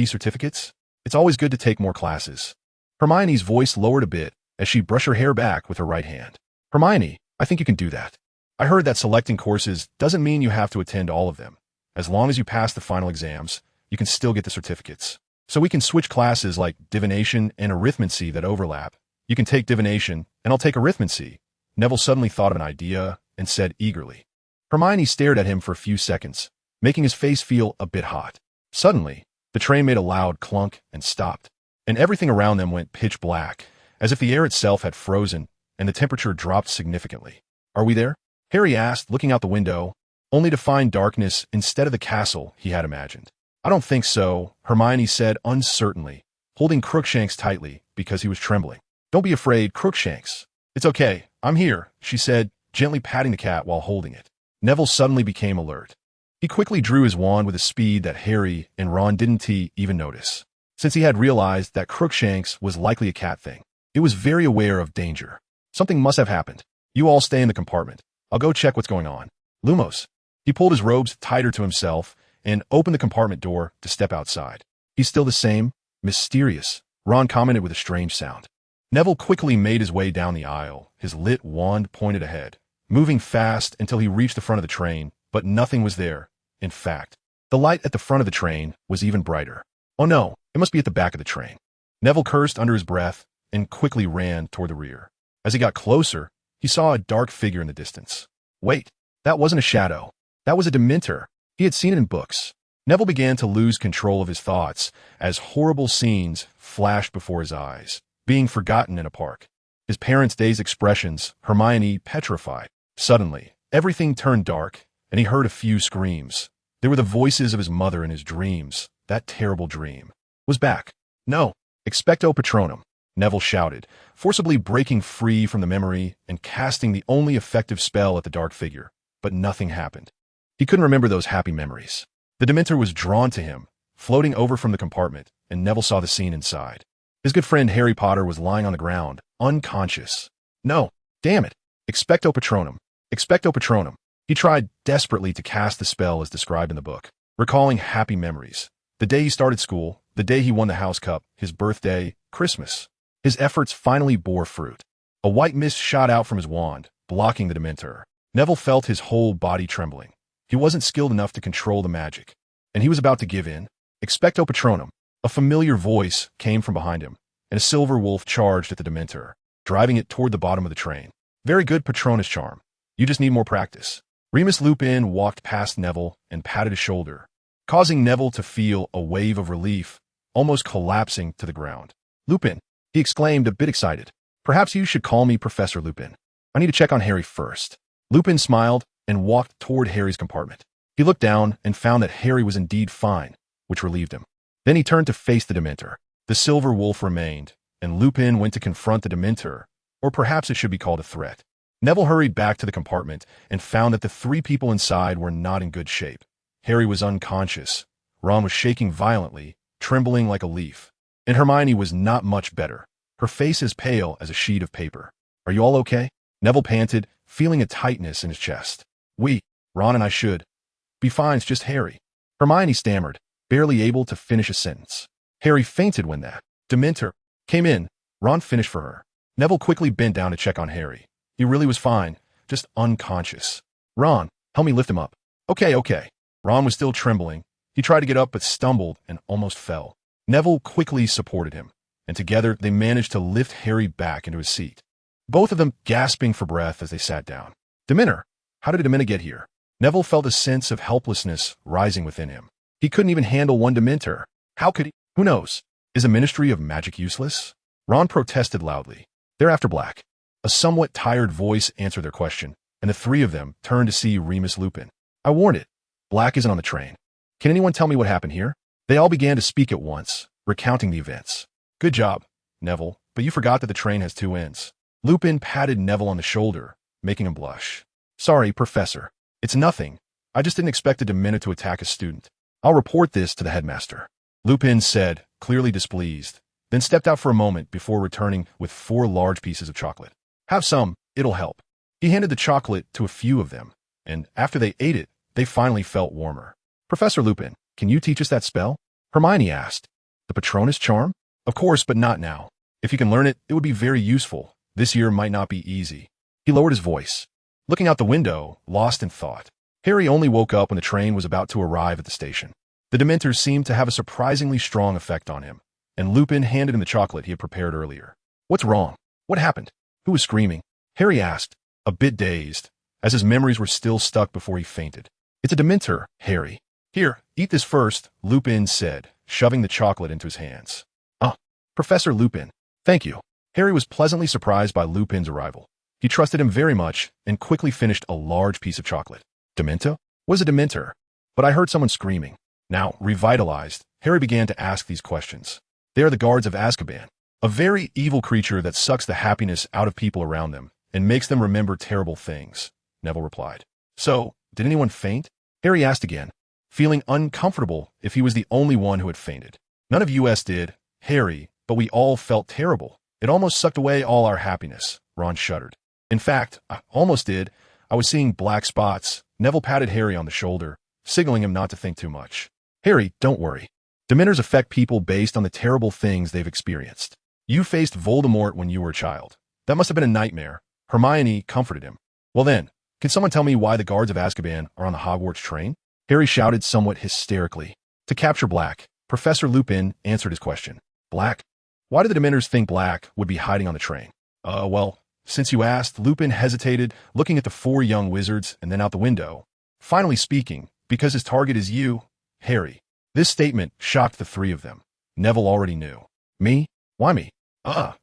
[SPEAKER 1] certificates? It's always good to take more classes." Hermione's voice lowered a bit as she brushed her hair back with her right hand. "Hermione, I think you can do that. I heard that selecting courses doesn't mean you have to attend all of them. As long as you pass the final exams, you can still get the certificates. So we can switch classes like divination and arithmancy that overlap. You can take divination, and I'll take arithmancy." Neville suddenly thought of an idea and said eagerly. Hermione stared at him for a few seconds, making his face feel a bit hot. Suddenly, the train made a loud clunk and stopped, and everything around them went pitch black, as if the air itself had frozen and the temperature dropped significantly. "Are we there?" Harry asked, looking out the window, only to find darkness instead of the castle he had imagined. "I don't think so," Hermione said uncertainly, holding Crookshanks tightly because he was trembling. "Don't be afraid, Crookshanks. It's okay, I'm here," she said, gently patting the cat while holding it. Neville suddenly became alert. He quickly drew his wand with a speed that Harry and Ron didn't even notice, since he had realized that Crookshanks was likely a cat thing. It was very aware of danger. "Something must have happened. You all stay in the compartment. I'll go check what's going on." "Lumos." He pulled his robes tighter to himself and opened the compartment door to step outside. "He's still the same? Mysterious," Ron commented with a strange sound. Neville quickly made his way down the aisle, his lit wand pointed ahead, moving fast until he reached the front of the train, but nothing was there. In fact, the light at the front of the train was even brighter. "Oh no, it must be at the back of the train." Neville cursed under his breath and quickly ran toward the rear. As he got closer, he saw a dark figure in the distance. Wait, that wasn't a shadow. That was a Dementor. He had seen it in books. Neville began to lose control of his thoughts as horrible scenes flashed before his eyes, being forgotten in a park. His parents' dazed expressions, Hermione petrified. Suddenly, everything turned dark, and he heard a few screams. They were the voices of his mother in his dreams. That terrible dream was back. "No, expecto patronum," Neville shouted, forcibly breaking free from the memory and casting the only effective spell at the dark figure. But nothing happened. He couldn't remember those happy memories. The Dementor was drawn to him, floating over from the compartment, and Neville saw the scene inside. His good friend Harry Potter was lying on the ground, unconscious. "No, damn it. Expecto patronum. Expecto patronum." He tried desperately to cast the spell as described in the book, recalling happy memories. The day he started school, the day he won the House Cup, his birthday, Christmas. His efforts finally bore fruit. A white mist shot out from his wand, blocking the Dementor. Neville felt his whole body trembling. He wasn't skilled enough to control the magic, and he was about to give in. "Expecto patronum." A familiar voice came from behind him, and a silver wolf charged at the Dementor, driving it toward the bottom of the train. "Very good Patronus charm. You just need more practice." Remus Lupin walked past Neville and patted his shoulder, causing Neville to feel a wave of relief, almost collapsing to the ground. "Lupin," he exclaimed, a bit excited. "Perhaps you should call me Professor Lupin. I need to check on Harry first." Lupin smiled and walked toward Harry's compartment. He looked down and found that Harry was indeed fine, which relieved him. Then he turned to face the Dementor. The silver wolf remained, and Lupin went to confront the Dementor, or perhaps it should be called a threat. Neville hurried back to the compartment and found that the 3 people inside were not in good shape. Harry was unconscious. Ron was shaking violently, trembling like a leaf. And Hermione was not much better, her face as pale as a sheet of paper. Are you all okay? Neville panted, feeling a tightness in his chest. Ron and I should be fine, it's just Harry. Hermione stammered, barely able to finish a sentence. Harry fainted when that Dementor came in. Ron finished for her. Neville quickly bent down to check on Harry. He really was fine, just unconscious. Ron, help me lift him up. Okay. Ron was still trembling. He tried to get up but stumbled and almost fell. Neville quickly supported him, and together they managed to lift Harry back into his seat, both of them gasping for breath as they sat down. Dementor? How did a Dementor get here? Neville felt a sense of helplessness rising within him. He couldn't even handle one Dementor. How could he? Who knows? Is a Ministry of Magic useless? Ron protested loudly. They're after Black. A somewhat tired voice answered their question, and the three of them turned to see Remus Lupin. I warned it. Black isn't on the train. Can anyone tell me what happened here? They all began to speak at once, recounting the events. Good job, Neville, but you forgot that the train has two ends. Lupin patted Neville on the shoulder, making him blush. Sorry, Professor. It's nothing. I just didn't expect a Dementor to attack a student. I'll report this to the headmaster. Lupin said, clearly displeased, then stepped out for a moment before returning with 4 large pieces of chocolate. Have some, it'll help. He handed the chocolate to a few of them, and after they ate it, they finally felt warmer. Professor Lupin, can you teach us that spell? Hermione asked. The Patronus charm? Of course, but not now. If you can learn it, it would be very useful. This year might not be easy. He lowered his voice, looking out the window, lost in thought. Harry only woke up when the train was about to arrive at the station. The Dementors seemed to have a surprisingly strong effect on him, and Lupin handed him the chocolate he had prepared earlier. What's wrong? What happened? Who was screaming? Harry asked, a bit dazed, as his memories were still stuck before he fainted. It's a Dementor, Harry. Here, eat this first, Lupin said, shoving the chocolate into his hands. Professor Lupin, thank you. Harry was pleasantly surprised by Lupin's arrival. He trusted him very much and quickly finished a large piece of chocolate. Dementor? What is a Dementor? But I heard someone screaming. Now, revitalized, Harry began to ask these questions. They are the guards of Azkaban, a very evil creature that sucks the happiness out of people around them and makes them remember terrible things, Neville replied. So, did anyone faint? Harry asked again, feeling uncomfortable if he was the only one who had fainted. None of us did, Harry, but we all felt terrible. It almost sucked away all our happiness, Ron shuddered. In fact, I almost did. I was seeing black spots. Neville patted Harry on the shoulder, signaling him not to think too much. Harry, don't worry. Dementors affect people based on the terrible things they've experienced. You faced Voldemort when you were a child. That must have been a nightmare. Hermione comforted him. Well then, can someone tell me why the guards of Azkaban are on the Hogwarts train? Harry shouted somewhat hysterically. To capture Black. Professor Lupin answered his question. Black? Why did the Dementors think Black would be hiding on the train? Well, since you asked, Lupin hesitated, looking at the 4 young wizards and then out the window. Finally speaking, because his target is you, Harry. This statement shocked the 3 of them. Neville already knew. Me? Why me?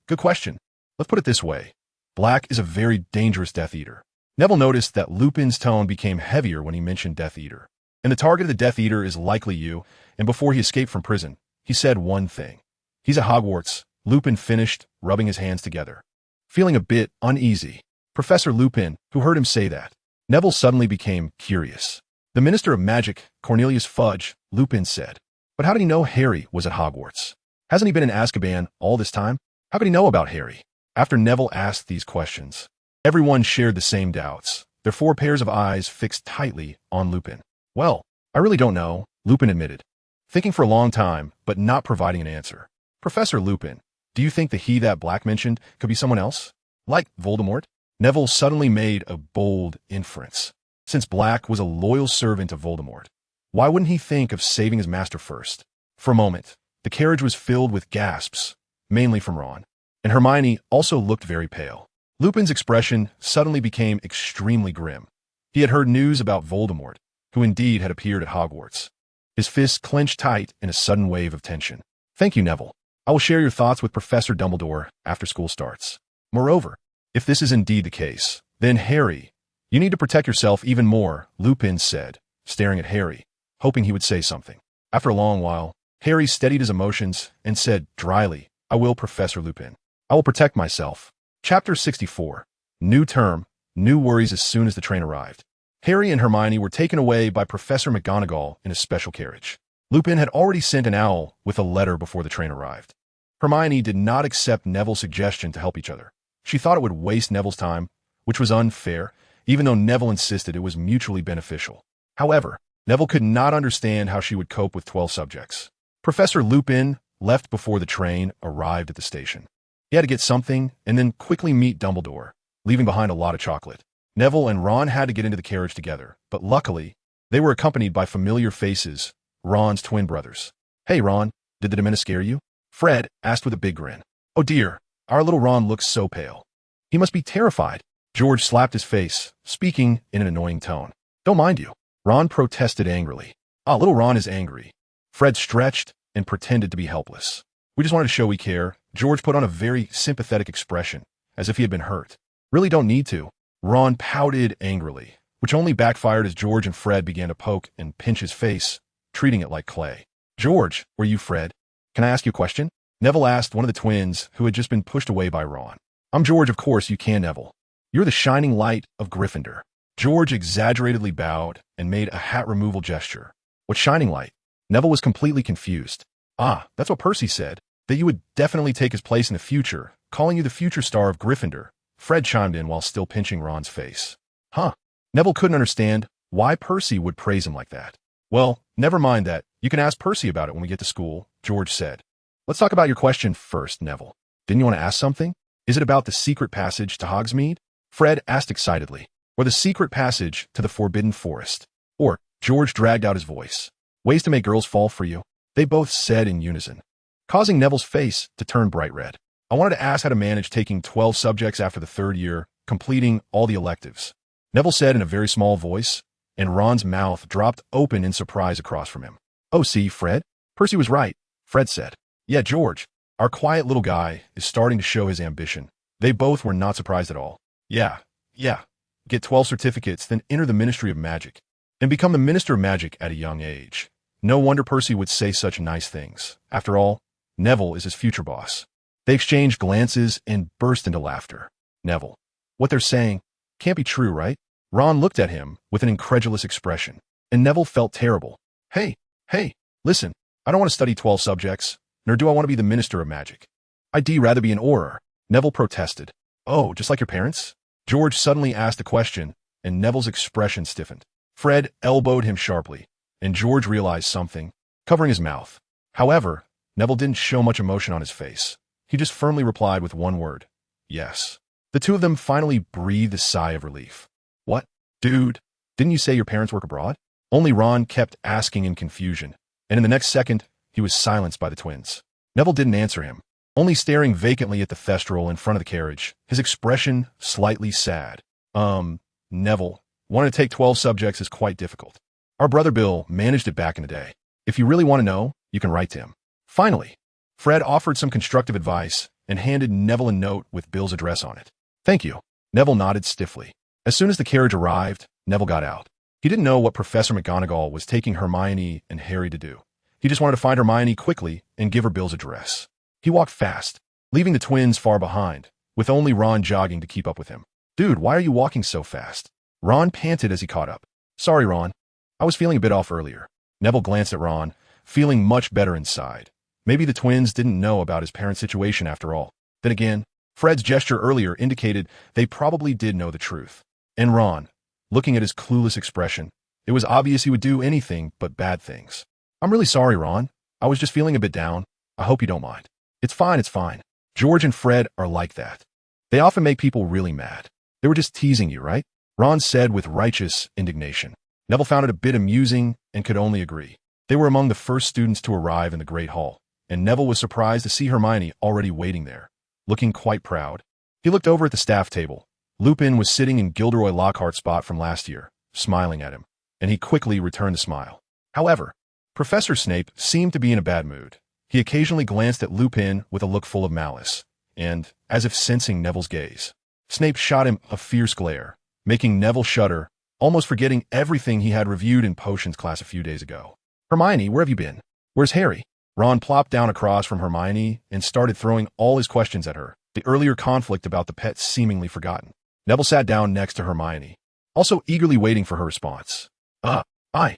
[SPEAKER 1] Good question. Let's put it this way. Black is a very dangerous Death Eater. Neville noticed that Lupin's tone became heavier when he mentioned Death Eater. And the target of the Death Eater is likely you, and before he escaped from prison, he said one thing. He's at Hogwarts, Lupin finished, rubbing his hands together. Feeling a bit uneasy, Professor Lupin, who heard him say that, Neville suddenly became curious. The Minister of Magic, Cornelius Fudge, Lupin said. But how did he know Harry was at Hogwarts? Hasn't he been in Azkaban all this time? How could he know about Harry? After Neville asked these questions, everyone shared the same doubts, their 4 pairs of eyes fixed tightly on Lupin. Well, I really don't know, Lupin admitted, thinking for a long time, but not providing an answer. Professor Lupin, do you think the he that Black mentioned could be someone else? Like Voldemort? Neville suddenly made a bold inference. Since Black was a loyal servant of Voldemort, why wouldn't he think of saving his master first? For a moment, the carriage was filled with gasps, mainly from Ron, and Hermione also looked very pale. Lupin's expression suddenly became extremely grim. He had heard news about Voldemort, who indeed had appeared at Hogwarts. His fists clenched tight in a sudden wave of tension. Thank you, Neville. I will share your thoughts with Professor Dumbledore after school starts. Moreover, if this is indeed the case, then Harry, you need to protect yourself even more, Lupin said, staring at Harry, hoping he would say something. After a long while, Harry steadied his emotions and said dryly, I will, Professor Lupin. I will protect myself. Chapter 64. New term, new worries as soon as the train arrived. Harry and Hermione were taken away by Professor McGonagall in a special carriage. Lupin had already sent an owl with a letter before the train arrived. Hermione did not accept Neville's suggestion to help each other. She thought it would waste Neville's time, which was unfair, even though Neville insisted it was mutually beneficial. However, Neville could not understand how she would cope with 12 subjects. Professor Lupin left before the train arrived at the station. He had to get something and then quickly meet Dumbledore, leaving behind a lot of chocolate. Neville and Ron had to get into the carriage together, but luckily, they were accompanied by familiar faces, Ron's twin brothers. "Hey, Ron, did the Dementor scare you?" Fred asked with a big grin. "Oh dear, our little Ron looks so pale. He must be terrified." George slapped his face, speaking in an annoying tone. "Don't mind you." Ron protested angrily. "Ah, little Ron is angry." Fred stretched and pretended to be helpless. "We just wanted to show we care." George put on a very sympathetic expression, as if he had been hurt. "Really don't need to." Ron pouted angrily, which only backfired as George and Fred began to poke and pinch his face, treating it like clay. "George, were you Fred? Can I ask you a question?" Neville asked one of the twins who had just been pushed away by Ron. "I'm George, of course you can, Neville. You're the shining light of Gryffindor." George exaggeratedly bowed and made a hat removal gesture. "What shining light?" Neville was completely confused. "Ah, that's what Percy said, that you would definitely take his place in the future, calling you the future star of Gryffindor." Fred chimed in while still pinching Ron's face. "Huh." Neville couldn't understand why Percy would praise him like that. "Well, never mind that. You can ask Percy about it when we get to school," George said. "Let's talk about your question first, Neville. Didn't you want to ask something? Is it about the secret passage to Hogsmeade?" Fred asked excitedly. "Or the secret passage to the Forbidden Forest?" Or, George dragged out his voice. "Ways to make girls fall for you," they both said in unison, causing Neville's face to turn bright red. "I wanted to ask how to manage taking 12 subjects after the third year, completing all the electives," Neville said in a very small voice, and Ron's mouth dropped open in surprise across from him. "Oh, see, Fred? Percy was right," Fred said. "Yeah, George, our quiet little guy is starting to show his ambition." They both were not surprised at all. Yeah. Get 12 certificates, then enter the Ministry of Magic, and become the Minister of Magic at a young age. No wonder Percy would say such nice things. After all, Neville is his future boss. They exchanged glances and burst into laughter. "Neville, what they're saying can't be true, right?" Ron looked at him with an incredulous expression, and Neville felt terrible. Hey, listen, I don't want to study 12 subjects, nor do I want to be the Minister of Magic. I'd rather be an Auror," Neville protested. "Oh, just like your parents?" George suddenly asked a question, and Neville's expression stiffened. Fred elbowed him sharply, and George realized something, covering his mouth. However, Neville didn't show much emotion on his face. He just firmly replied with one word: "Yes." The two of them finally breathed a sigh of relief. "What? Dude, didn't you say your parents work abroad?" Only Ron kept asking in confusion, and in the next second, he was silenced by the twins. Neville didn't answer him, only staring vacantly at the thestral in front of the carriage, his expression slightly sad. Neville, wanting to take 12 subjects is quite difficult. Our brother Bill managed it back in the day. If you really want to know, you can write to him." Finally, Fred offered some constructive advice and handed Neville a note with Bill's address on it. "Thank you." Neville nodded stiffly. As soon as the carriage arrived, Neville got out. He didn't know what Professor McGonagall was taking Hermione and Harry to do. He just wanted to find Hermione quickly and give her Bill's address. He walked fast, leaving the twins far behind, with only Ron jogging to keep up with him. "Dude, why are you walking so fast?" Ron panted as he caught up. "Sorry, Ron. I was feeling a bit off earlier." Neville glanced at Ron, feeling much better inside. Maybe the twins didn't know about his parents' situation after all. Then again, Fred's gesture earlier indicated they probably did know the truth. And Ron, looking at his clueless expression, it was obvious he would do anything but bad things. "I'm really sorry, Ron. I was just feeling a bit down. I hope you don't mind." It's fine. George and Fred are like that. They often make people really mad. They were just teasing you, right?" Ron said with righteous indignation. Neville found it a bit amusing and could only agree. They were among the first students to arrive in the Great Hall, and Neville was surprised to see Hermione already waiting there, looking quite proud. He looked over at the staff table. Lupin was sitting in Gilderoy Lockhart's spot from last year, smiling at him, and he quickly returned the smile. However, Professor Snape seemed to be in a bad mood. He occasionally glanced at Lupin with a look full of malice, and, as if sensing Neville's gaze, Snape shot him a fierce glare, making Neville shudder, almost forgetting everything he had reviewed in potions class a few days ago. "Hermione, where have you been? Where's Harry?" Ron plopped down across from Hermione and started throwing all his questions at her, the earlier conflict about the pet seemingly forgotten. Neville sat down next to Hermione, also eagerly waiting for her response. I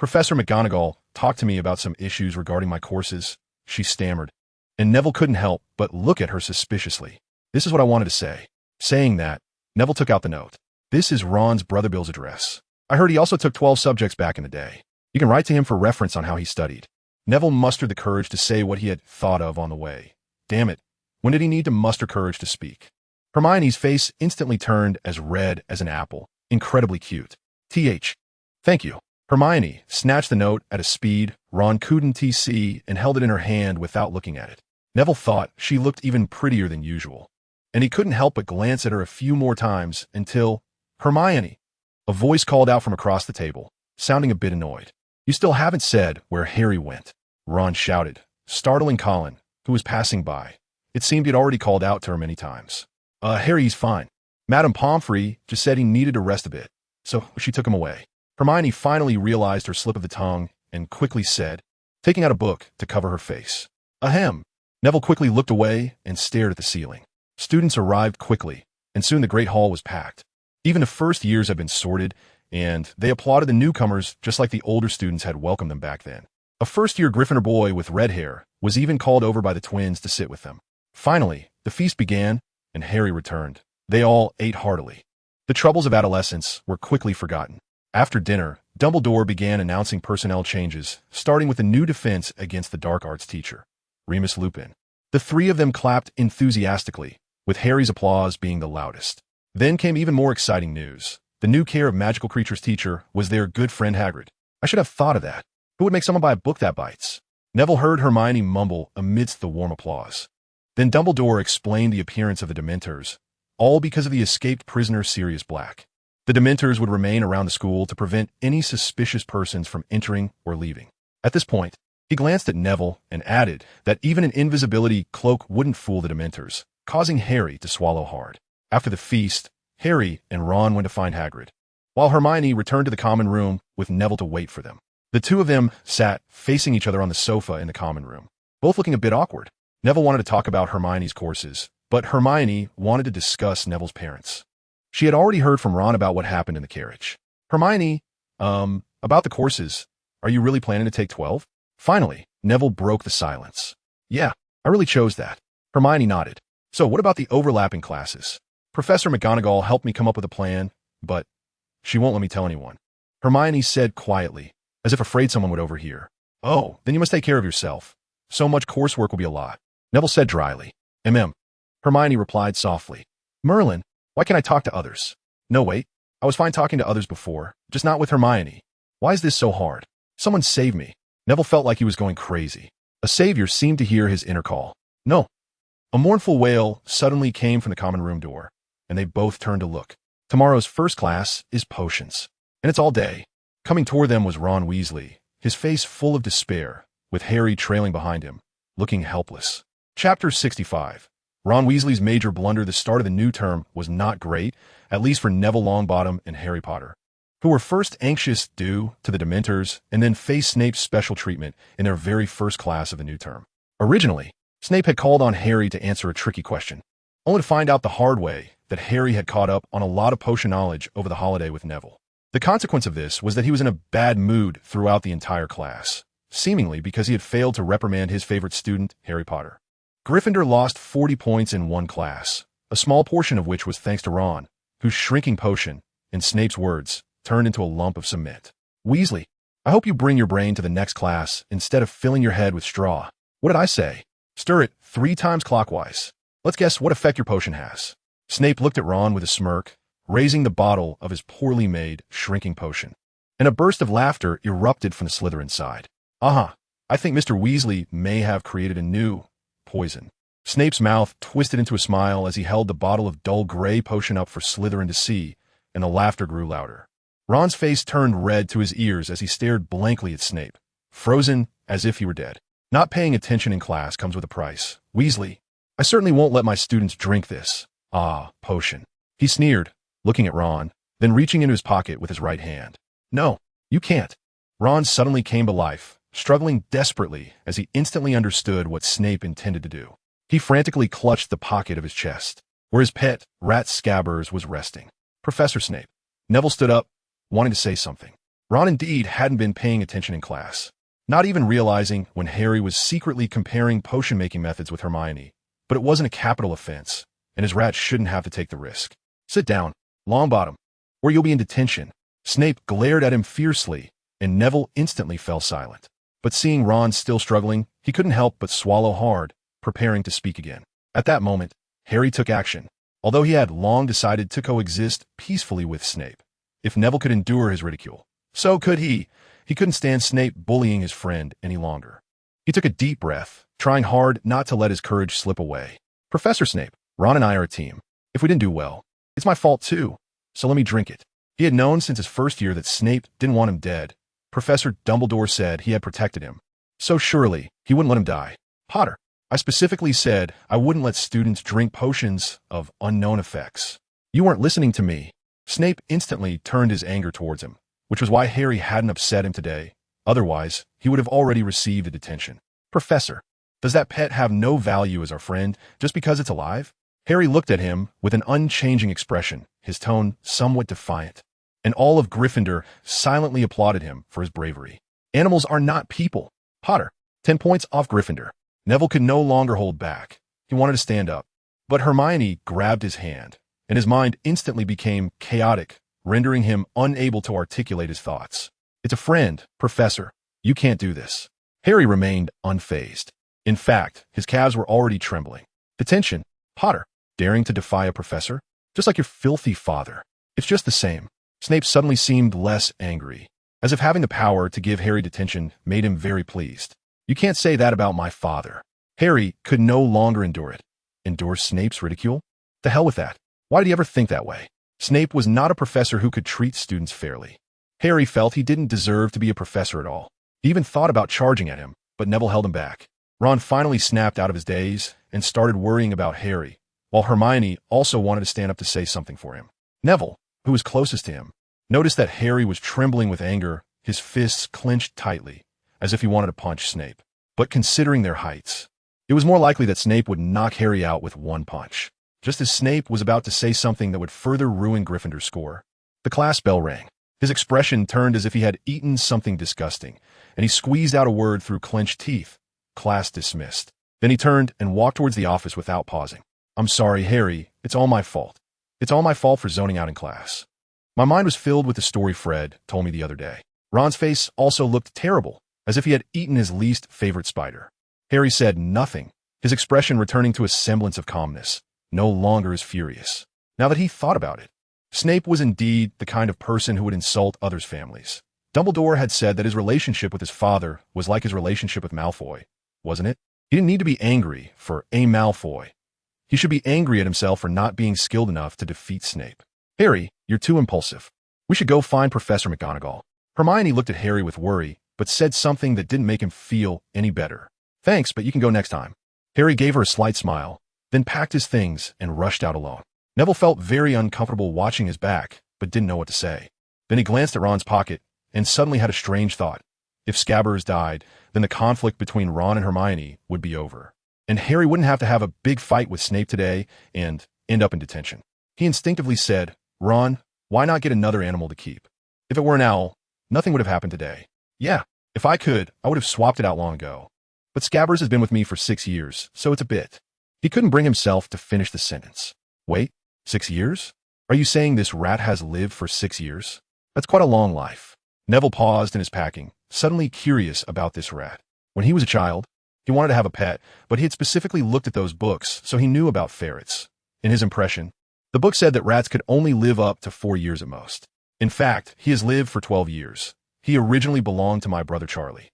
[SPEAKER 1] Professor McGonagall talked to me about some issues regarding my courses, she stammered. And Neville couldn't help but look at her suspiciously. This is what I wanted to say. Saying that, Neville took out the note. This is Ron's brother Bill's address. I heard he also took 12 subjects back in the day. You can write to him for reference on how he studied. Neville mustered the courage to say what he had thought of on the way. Damn it, when did he need to muster courage to speak? Hermione's face instantly turned as red as an apple. Incredibly cute. Thank you. Hermione snatched the note at a speed Ron couldn't see and held it in her hand without looking at it. Neville thought she looked even prettier than usual, and he couldn't help but glance at her a few more times until, Hermione, a voice called out from across the table, sounding a bit annoyed. You still haven't said where Harry went, Ron shouted, startling Colin, who was passing by. It seemed he'd already called out to her many times. Harry's fine. Madame Pomfrey just said he needed to rest a bit, so she took him away. Hermione finally realized her slip of the tongue and quickly said, taking out a book to cover her face. Ahem. Neville quickly looked away and stared at the ceiling. Students arrived quickly, and soon the great hall was packed. Even the first years had been sorted, and they applauded the newcomers just like the older students had welcomed them back then. A first-year Gryffindor boy with red hair was even called over by the twins to sit with them. Finally, the feast began, and Harry returned. They all ate heartily. The troubles of adolescence were quickly forgotten. After dinner, Dumbledore began announcing personnel changes, starting with a new defense against the dark arts teacher, Remus Lupin. The three of them clapped enthusiastically, with Harry's applause being the loudest. Then came even more exciting news. The new Care of Magical Creatures teacher was their good friend Hagrid. I should have thought of that. Who would make someone buy a book that bites? Neville heard Hermione mumble amidst the warm applause. Then Dumbledore explained the appearance of the Dementors, all because of the escaped prisoner Sirius Black. The Dementors would remain around the school to prevent any suspicious persons from entering or leaving. At this point, he glanced at Neville and added that even an invisibility cloak wouldn't fool the Dementors, causing Harry to swallow hard. After the feast, Harry and Ron went to find Hagrid, while Hermione returned to the common room with Neville to wait for them. The two of them sat facing each other on the sofa in the common room, both looking a bit awkward. Neville wanted to talk about Hermione's courses, but Hermione wanted to discuss Neville's parents. She had already heard from Ron about what happened in the carriage. Hermione, about the courses, are you really planning to take 12? Finally, Neville broke the silence. Yeah, I really chose that. Hermione nodded. So what about the overlapping classes? Professor McGonagall helped me come up with a plan, but she won't let me tell anyone. Hermione said quietly, as if afraid someone would overhear. Oh, then you must take care of yourself. So much coursework will be a lot. Neville said dryly. Hermione replied softly. Merlin, why can't I talk to others? No, wait. I was fine talking to others before, just not with Hermione. Why is this so hard? Someone save me. Neville felt like he was going crazy. A savior seemed to hear his inner call. No. A mournful wail suddenly came from the common room door, and they both turned to look. Tomorrow's first class is potions, and it's all day. Coming toward them was Ron Weasley, his face full of despair, with Harry trailing behind him, looking helpless. Chapter 65. Ron Weasley's major blunder the start of the new term was not great, at least for Neville Longbottom and Harry Potter, who were first anxious due to the Dementors and then faced Snape's special treatment in their very first class of the new term. Originally, Snape had called on Harry to answer a tricky question, only to find out the hard way that Harry had caught up on a lot of potion knowledge over the holiday with Neville. The consequence of this was that he was in a bad mood throughout the entire class, seemingly because he had failed to reprimand his favorite student, Harry Potter. Gryffindor lost 40 points in one class, a small portion of which was thanks to Ron, whose shrinking potion, in Snape's words, turned into a lump of cement. Weasley, I hope you bring your brain to the next class instead of filling your head with straw. What did I say? Stir it 3 times clockwise. Let's guess what effect your potion has. Snape looked at Ron with a smirk, raising the bottle of his poorly made, shrinking potion. And a burst of laughter erupted from the Slytherin side. I think Mr. Weasley may have created a new poison. Snape's mouth twisted into a smile as he held the bottle of dull gray potion up for Slytherin to see, and the laughter grew louder. Ron's face turned red to his ears as he stared blankly at Snape, frozen as if he were dead. Not paying attention in class comes with a price. Weasley, I certainly won't let my students drink this. Potion. He sneered, looking at Ron, then reaching into his pocket with his right hand. No, you can't. Ron suddenly came to life, struggling desperately as he instantly understood what Snape intended to do. He frantically clutched the pocket of his chest, where his pet, Rat Scabbers, was resting. Professor Snape. Neville stood up, wanting to say something. Ron indeed hadn't been paying attention in class, not even realizing when Harry was secretly comparing potion-making methods with Hermione. But it wasn't a capital offense, and his rat shouldn't have to take the risk. Sit down, Longbottom, or you'll be in detention. Snape glared at him fiercely, and Neville instantly fell silent. But seeing Ron still struggling, he couldn't help but swallow hard, preparing to speak again. At that moment, Harry took action, although he had long decided to coexist peacefully with Snape. If Neville could endure his ridicule, so could he. He couldn't stand Snape bullying his friend any longer. He took a deep breath, trying hard not to let his courage slip away. Professor Snape, Ron and I are a team. If we didn't do well, it's my fault too, so let me drink it. He had known since his first year that Snape didn't want him dead. Professor Dumbledore said he had protected him, so surely he wouldn't let him die. Potter, I specifically said I wouldn't let students drink potions of unknown effects. You weren't listening to me. Snape instantly turned his anger towards him, which was why Harry hadn't upset him today. Otherwise, he would have already received a detention. Professor, does that pet have no value as our friend just because it's alive? Harry looked at him with an unchanging expression, his tone somewhat defiant. And all of Gryffindor silently applauded him for his bravery. Animals are not people. Potter, 10 points off Gryffindor. Neville could no longer hold back. He wanted to stand up. But Hermione grabbed his hand, and his mind instantly became chaotic, rendering him unable to articulate his thoughts. It's a friend, Professor. You can't do this. Harry remained unfazed. In fact, his calves were already trembling. Detention, Potter, daring to defy a professor? Just like your filthy father. It's just the same. Snape suddenly seemed less angry, as if having the power to give Harry detention made him very pleased. You can't say that about my father. Harry could no longer endure it. Endure Snape's ridicule? The hell with that. Why did he ever think that way? Snape was not a professor who could treat students fairly. Harry felt he didn't deserve to be a professor at all. He even thought about charging at him, but Neville held him back. Ron finally snapped out of his daze and started worrying about Harry, while Hermione also wanted to stand up to say something for him. Neville, who was closest to him, noticed that Harry was trembling with anger, his fists clenched tightly, as if he wanted to punch Snape. But considering their heights, it was more likely that Snape would knock Harry out with one punch. Just as Snape was about to say something that would further ruin Gryffindor's score, the class bell rang. His expression turned as if he had eaten something disgusting, and he squeezed out a word through clenched teeth. Class dismissed. Then he turned and walked towards the office without pausing. I'm sorry, Harry. It's all my fault. It's all my fault for zoning out in class. My mind was filled with the story Fred told me the other day. Ron's face also looked terrible, as if he had eaten his least favorite spider. Harry said nothing, his expression returning to a semblance of calmness, no longer as furious. Now that he thought about it, Snape was indeed the kind of person who would insult others' families. Dumbledore had said that his relationship with his father was like his relationship with Malfoy, wasn't it? He didn't need to be angry for a Malfoy. He should be angry at himself for not being skilled enough to defeat Snape. Harry, you're too impulsive. We should go find Professor McGonagall. Hermione looked at Harry with worry, but said something that didn't make him feel any better. Thanks, but you can go next time. Harry gave her a slight smile, then packed his things and rushed out alone. Neville felt very uncomfortable watching his back, but didn't know what to say. Then he glanced at Ron's pocket and suddenly had a strange thought. If Scabbers died, then the conflict between Ron and Hermione would be over, and Harry wouldn't have to have a big fight with Snape today and end up in detention. He instinctively said, Ron, why not get another animal to keep? If it were an owl, nothing would have happened today. Yeah, if I could, I would have swapped it out long ago. But Scabbers has been with me for 6 years, so it's a bit. He couldn't bring himself to finish the sentence. Wait, 6 years? Are you saying this rat has lived for 6 years? That's quite a long life. Neville paused in his packing, suddenly curious about this rat. When he was a child, he wanted to have a pet, but he had specifically looked at those books, so he knew about ferrets. In his impression, the book said that rats could only live up to 4 years at most. In fact, he has lived for 12 years. He originally belonged to my brother Charlie.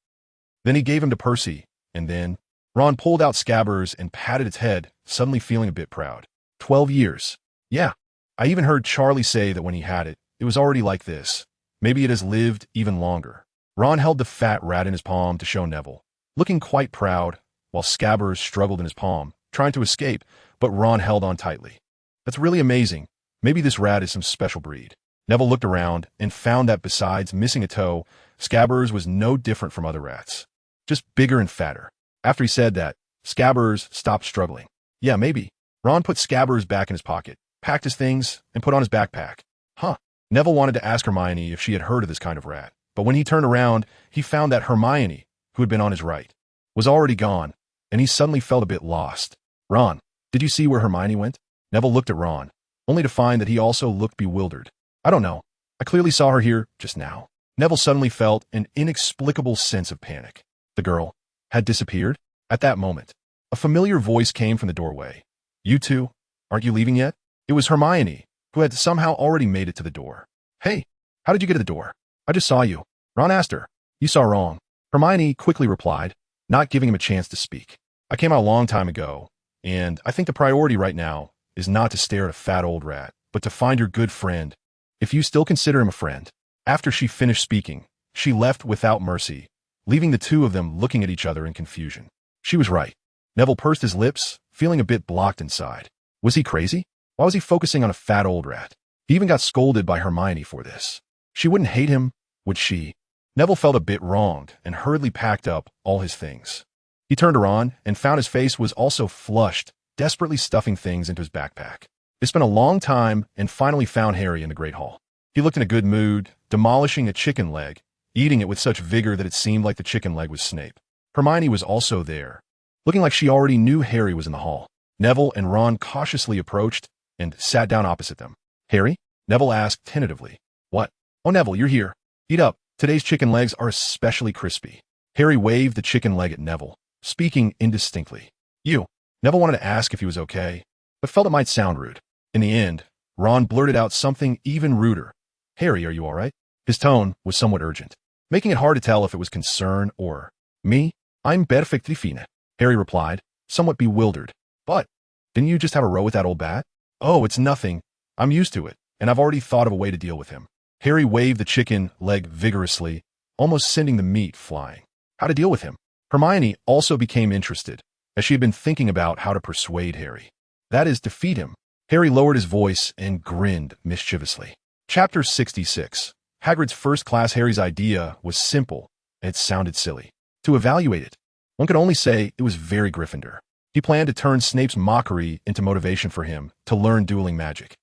[SPEAKER 1] Then he gave him to Percy, and then Ron pulled out Scabbers and patted its head, suddenly feeling a bit proud. 12 years. Yeah. I even heard Charlie say that when he had it, it was already like this. Maybe it has lived even longer. Ron held the fat rat in his palm to show Neville, looking quite proud, while Scabbers struggled in his palm, trying to escape, but Ron held on tightly. That's really amazing. Maybe this rat is some special breed. Neville looked around and found that besides missing a toe, Scabbers was no different from other rats. Just bigger and fatter. After he said that, Scabbers stopped struggling. Yeah, maybe. Ron put Scabbers back in his pocket, packed his things, and put on his backpack. Huh. Neville wanted to ask Hermione if she had heard of this kind of rat, But when he turned around, he found that Hermione, who had been on his right, was already gone, and he suddenly felt a bit lost. Ron, did you see where Hermione went? Neville looked at Ron, only to find that he also looked bewildered. I don't know. I clearly saw her here just now. Neville suddenly felt an inexplicable sense of panic. The girl had disappeared? At that moment, a familiar voice came from the doorway. You two, aren't you leaving yet? It was Hermione, who had somehow already made it to the door. Hey, how did you get to the door? I just saw you. Ron asked her. You saw wrong. Hermione quickly replied, not giving him a chance to speak. I came out a long time ago, and I think the priority right now is not to stare at a fat old rat, but to find your good friend, if you still consider him a friend. After she finished speaking, she left without mercy, leaving the two of them looking at each other in confusion. She was right. Neville pursed his lips, feeling a bit blocked inside. Was he crazy? Why was he focusing on a fat old rat? He even got scolded by Hermione for this. She wouldn't hate him, would she? Neville felt a bit wronged and hurriedly packed up all his things. He turned to Ron and found his face was also flushed, desperately stuffing things into his backpack. They spent a long time and finally found Harry in the Great Hall. He looked in a good mood, demolishing a chicken leg, eating it with such vigor that it seemed like the chicken leg was Snape. Hermione was also there, looking like she already knew Harry was in the hall. Neville and Ron cautiously approached and sat down opposite them. Harry? Neville asked tentatively. What? Oh, Neville, you're here. Eat up. Today's chicken legs are especially crispy. Harry waved the chicken leg at Neville, speaking indistinctly. You. Neville wanted to ask if he was okay, but felt it might sound rude. In the end, Ron blurted out something even ruder. Harry, are you all right? His tone was somewhat urgent, making it hard to tell if it was concern or, me? I'm perfectly fine, Harry replied, somewhat bewildered. But, didn't you just have a row with that old bat? Oh, it's nothing. I'm used to it, and I've already thought of a way to deal with him. Harry waved the chicken leg vigorously, almost sending the meat flying. How to deal with him? Hermione also became interested, as she had been thinking about how to persuade Harry. That is, defeat him. Harry lowered his voice and grinned mischievously. Chapter 66. Hagrid's first class. Harry's idea was simple, and it sounded silly. To evaluate it, one could only say it was very Gryffindor. He planned to turn Snape's mockery into motivation for him to learn dueling magic.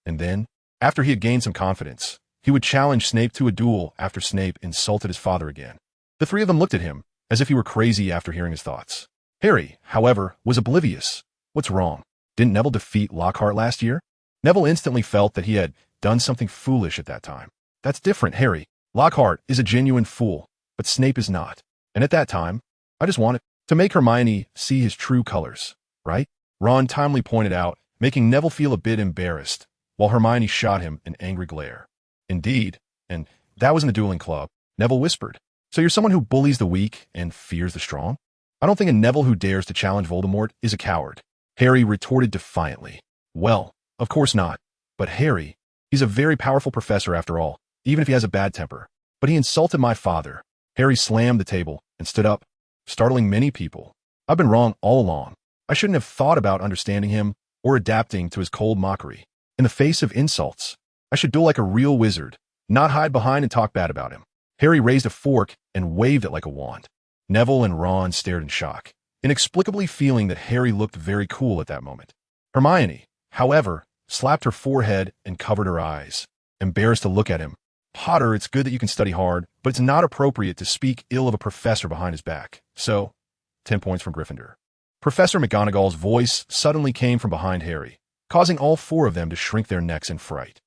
[SPEAKER 1] And then, after he had gained some confidence, he would challenge Snape to a duel after Snape insulted his father again. The three of them looked at him, as if he were crazy after hearing his thoughts. Harry, however, was oblivious. What's wrong? Didn't Neville defeat Lockhart last year? Neville instantly felt that he had done something foolish at that time. That's different, Harry. Lockhart is a genuine fool, but Snape is not. And at that time, I just wanted to make Hermione see his true colors, right? Ron timely pointed out, making Neville feel a bit embarrassed, while Hermione shot him an angry glare. Indeed, and that was in the dueling club, Neville whispered. So you're someone who bullies the weak and fears the strong? I don't think a Neville who dares to challenge Voldemort is a coward. Harry retorted defiantly. Well, of course not. But Harry, he's a very powerful professor after all, even if he has a bad temper. But he insulted my father. Harry slammed the table and stood up, startling many people. I've been wrong all along. I shouldn't have thought about understanding him or adapting to his cold mockery. In the face of insults, I should duel like a real wizard, not hide behind and talk bad about him. Harry raised a fork and waved it like a wand. Neville and Ron stared in shock, inexplicably feeling that Harry looked very cool at that moment. Hermione, however, slapped her forehead and covered her eyes, embarrassed to look at him. Potter, it's good that you can study hard, but it's not appropriate to speak ill of a professor behind his back. So, 10 points from Gryffindor. Professor McGonagall's voice suddenly came from behind Harry, causing all four of them to shrink their necks in fright.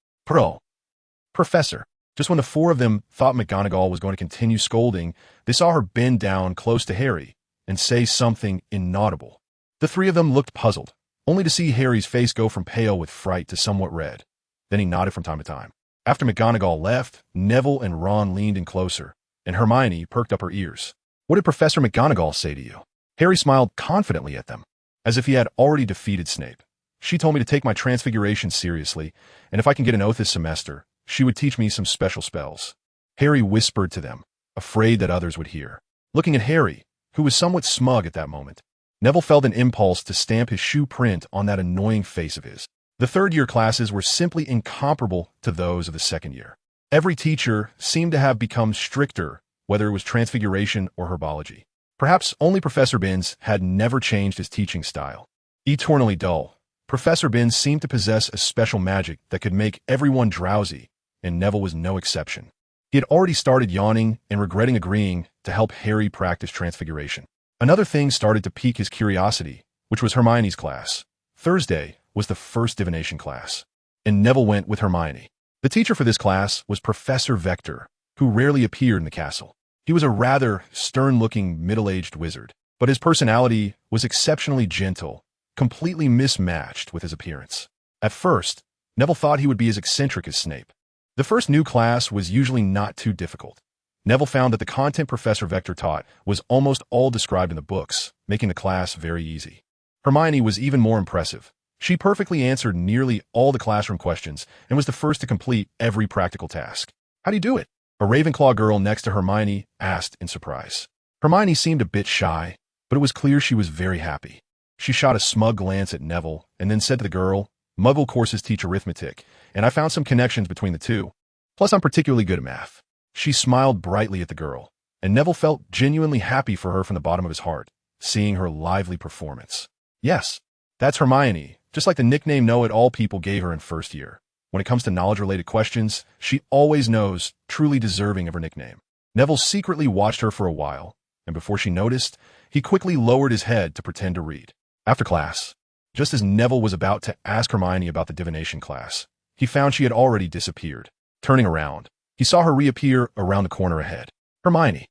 [SPEAKER 1] Professor. Just when the four of them thought McGonagall was going to continue scolding, they saw her bend down close to Harry and say something inaudible. The three of them looked puzzled, only to see Harry's face go from pale with fright to somewhat red. Then he nodded from time to time. After McGonagall left, Neville and Ron leaned in closer, and Hermione perked up her ears. What did Professor McGonagall say to you? Harry smiled confidently at them, as if he had already defeated Snape. She told me to take my transfiguration seriously, and if I can get an oath this semester, she would teach me some special spells. Harry whispered to them, afraid that others would hear. Looking at Harry, who was somewhat smug at that moment, Neville felt an impulse to stamp his shoe print on that annoying face of his. The third-year classes were simply incomparable to those of the second year. Every teacher seemed to have become stricter, whether it was transfiguration or herbology. Perhaps only Professor Binns had never changed his teaching style. Eternally dull, Professor Binns seemed to possess a special magic that could make everyone drowsy, and Neville was no exception. He had already started yawning and regretting agreeing to help Harry practice transfiguration. Another thing started to pique his curiosity, which was Hermione's class. Thursday was the first divination class, and Neville went with Hermione. The teacher for this class was Professor Vector, who rarely appeared in the castle. He was a rather stern-looking middle-aged wizard, but his personality was exceptionally gentle, completely mismatched with his appearance. At first, Neville thought he would be as eccentric as Snape. The first new class was usually not too difficult. Neville found that the content Professor Vector taught was almost all described in the books, making the class very easy. Hermione was even more impressive. She perfectly answered nearly all the classroom questions and was the first to complete every practical task. "How do you do it?" a Ravenclaw girl next to Hermione asked in surprise. Hermione seemed a bit shy, but it was clear she was very happy. She shot a smug glance at Neville and then said to the girl, "Muggle courses teach arithmetic, and I found some connections between the two. Plus, I'm particularly good at math." She smiled brightly at the girl, and Neville felt genuinely happy for her from the bottom of his heart, seeing her lively performance. Yes, that's Hermione, just like the nickname know-it-all people gave her in first year. When it comes to knowledge-related questions, she always knows, truly deserving of her nickname. Neville secretly watched her for a while, and before she noticed, he quickly lowered his head to pretend to read. After class, just as Neville was about to ask Hermione about the divination class, he found she had already disappeared. Turning around, he saw her reappear around the corner ahead. "Hermione,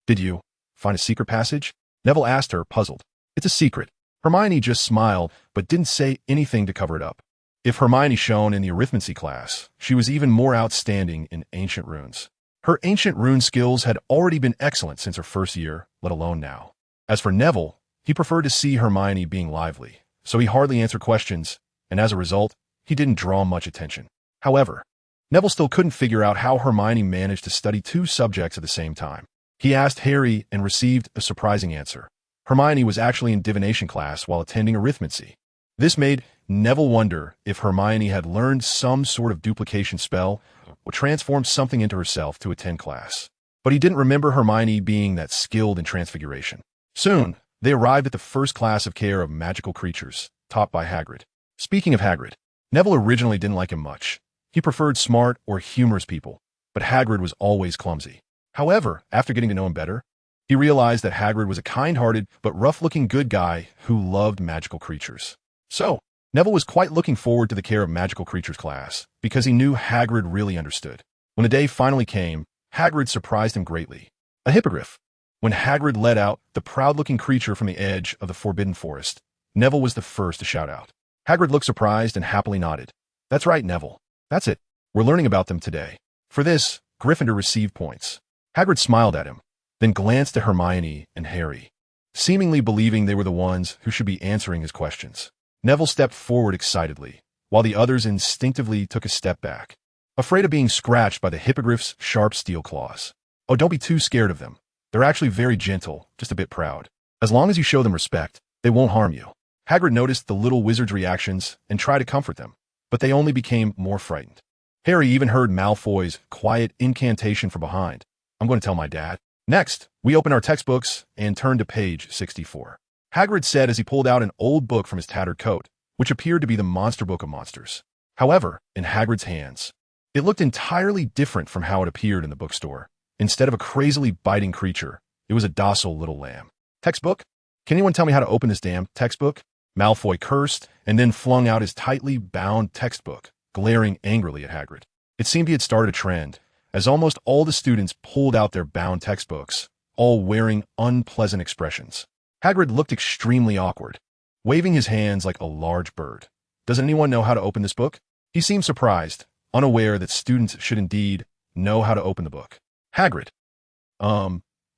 [SPEAKER 1] did you find a secret passage?" Neville asked her, puzzled. "It's a secret." Hermione just smiled, but didn't say anything to cover it up. If Hermione shone in the arithmancy class, she was even more outstanding in ancient runes. Her ancient rune skills had already been excellent since her first year, let alone now. As for Neville, he preferred to see Hermione being lively, so he hardly answered questions, and as a result, he didn't draw much attention. However, Neville still couldn't figure out how Hermione managed to study two subjects at the same time. He asked Harry and received a surprising answer. Hermione was actually in divination class while attending arithmancy. This made Neville wonder if Hermione had learned some sort of duplication spell or transformed something into herself to attend class. But he didn't remember Hermione being that skilled in transfiguration. Soon, they arrived at the first class of care of magical creatures, taught by Hagrid. Speaking of Hagrid, Neville originally didn't like him much. He preferred smart or humorous people, but Hagrid was always clumsy. However, after getting to know him better, he realized that Hagrid was a kind-hearted but rough-looking good guy who loved magical creatures. So, Neville was quite looking forward to the care of magical creatures class, because he knew Hagrid really understood. When the day finally came, Hagrid surprised him greatly. A hippogriff. When Hagrid let out the proud-looking creature from the edge of the Forbidden Forest, Neville was the first to shout out. Hagrid looked surprised and happily nodded. "That's right, Neville. That's it. We're learning about them today." For this, Gryffindor received points. Hagrid smiled at him, then glanced at Hermione and Harry, seemingly believing they were the ones who should be answering his questions. Neville stepped forward excitedly, while the others instinctively took a step back, afraid of being scratched by the hippogriff's sharp steel claws. "Oh, don't be too scared of them. They're actually very gentle, just a bit proud. As long as you show them respect, they won't harm you." Hagrid noticed the little wizard's reactions and tried to comfort them, but they only became more frightened. Harry even heard Malfoy's quiet incantation from behind. "I'm going to tell my dad." Next, we open our textbooks and turn to page 64. Hagrid said as he pulled out an old book from his tattered coat, which appeared to be the Monster Book of Monsters. However, in Hagrid's hands, it looked entirely different from how it appeared in the bookstore. Instead of a crazily biting creature, it was a docile little lamb. "Textbook? Can anyone tell me how to open this damn textbook?" Malfoy cursed and then flung out his tightly bound textbook, glaring angrily at Hagrid. It seemed he had started a trend, as almost all the students pulled out their bound textbooks, all wearing unpleasant expressions. Hagrid looked extremely awkward, waving his hands like a large bird. "Does anyone know how to open this book?" He seemed surprised, unaware that students should indeed know how to open the book. Hagrid.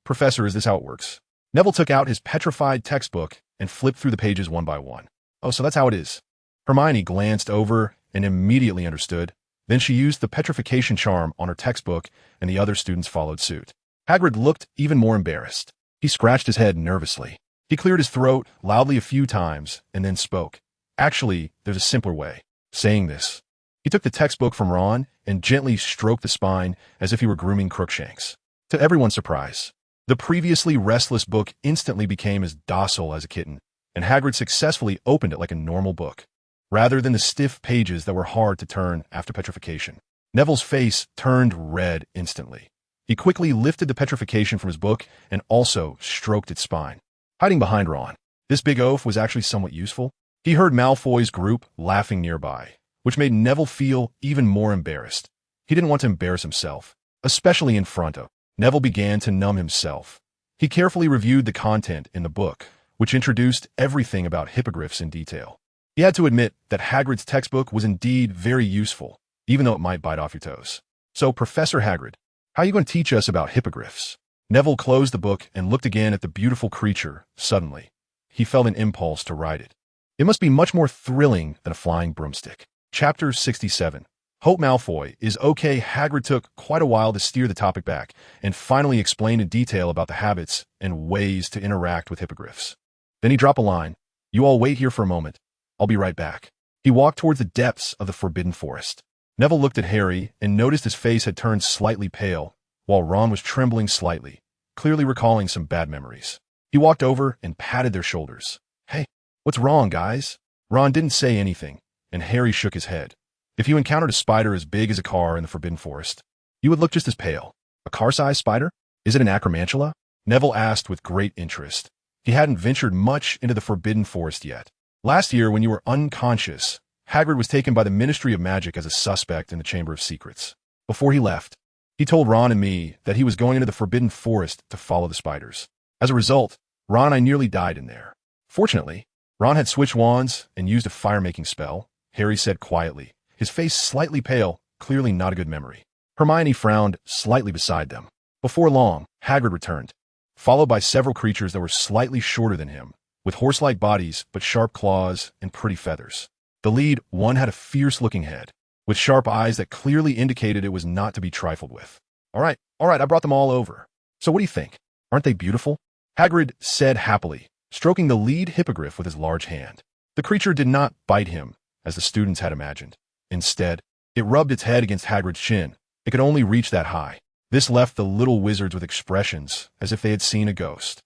[SPEAKER 1] Professor, is this how it works?" Neville took out his petrified textbook and flipped through the pages one by one. "Oh, so that's how it is." Hermione glanced over and immediately understood. Then she used the petrification charm on her textbook, and the other students followed suit. Hagrid looked even more embarrassed. He scratched his head nervously. He cleared his throat loudly a few times and then spoke. "Actually, there's a simpler way." Saying this, he took the textbook from Ron and gently stroked the spine as if he were grooming Crookshanks. To everyone's surprise, the previously restless book instantly became as docile as a kitten, and Hagrid successfully opened it like a normal book, rather than the stiff pages that were hard to turn after petrification. Neville's face turned red instantly. He quickly lifted the petrification from his book and also stroked its spine. Hiding behind Ron, this big oaf was actually somewhat useful. He heard Malfoy's group laughing nearby, which made Neville feel even more embarrassed. He didn't want to embarrass himself, especially in front of. Neville began to numb himself. He carefully reviewed the content in the book, which introduced everything about hippogriffs in detail. He had to admit that Hagrid's textbook was indeed very useful, even though it might bite off your toes. So, Professor Hagrid, how are you going to teach us about hippogriffs? Neville closed the book and looked again at the beautiful creature. Suddenly, he felt an impulse to ride it. It must be much more thrilling than a flying broomstick. Chapter 67. Hope Malfoy is okay. Hagrid took quite a while to steer the topic back and finally explained in detail about the habits and ways to interact with hippogriffs. Then he dropped a line. You all wait here for a moment. I'll be right back. He walked towards the depths of the Forbidden Forest. Neville looked at Harry and noticed his face had turned slightly pale, while Ron was trembling slightly, clearly recalling some bad memories. He walked over and patted their shoulders. Hey, what's wrong, guys? Ron didn't say anything, and Harry shook his head. If you encountered a spider as big as a car in the Forbidden Forest, you would look just as pale. A car-sized spider? Is it an acromantula? Neville asked with great interest. He hadn't ventured much into the Forbidden Forest yet. Last year, when you were unconscious, Hagrid was taken by the Ministry of Magic as a suspect in the Chamber of Secrets. Before he left, he told Ron and me that he was going into the Forbidden Forest to follow the spiders. As a result, Ron and I nearly died in there. Fortunately, Ron had switched wands and used a fire-making spell, Harry said quietly, his face slightly pale, clearly not a good memory. Hermione frowned slightly beside them. Before long, Hagrid returned, followed by several creatures that were slightly shorter than him, with horse-like bodies but sharp claws and pretty feathers. The lead one had a fierce-looking head, with sharp eyes that clearly indicated it was not to be trifled with. All right, I brought them all over. So what do you think? Aren't they beautiful? Hagrid said happily, stroking the lead hippogriff with his large hand. The creature did not bite him, as the students had imagined. Instead, it rubbed its head against Hagrid's chin. It could only reach that high. This left the little wizards with expressions as if they had seen a ghost.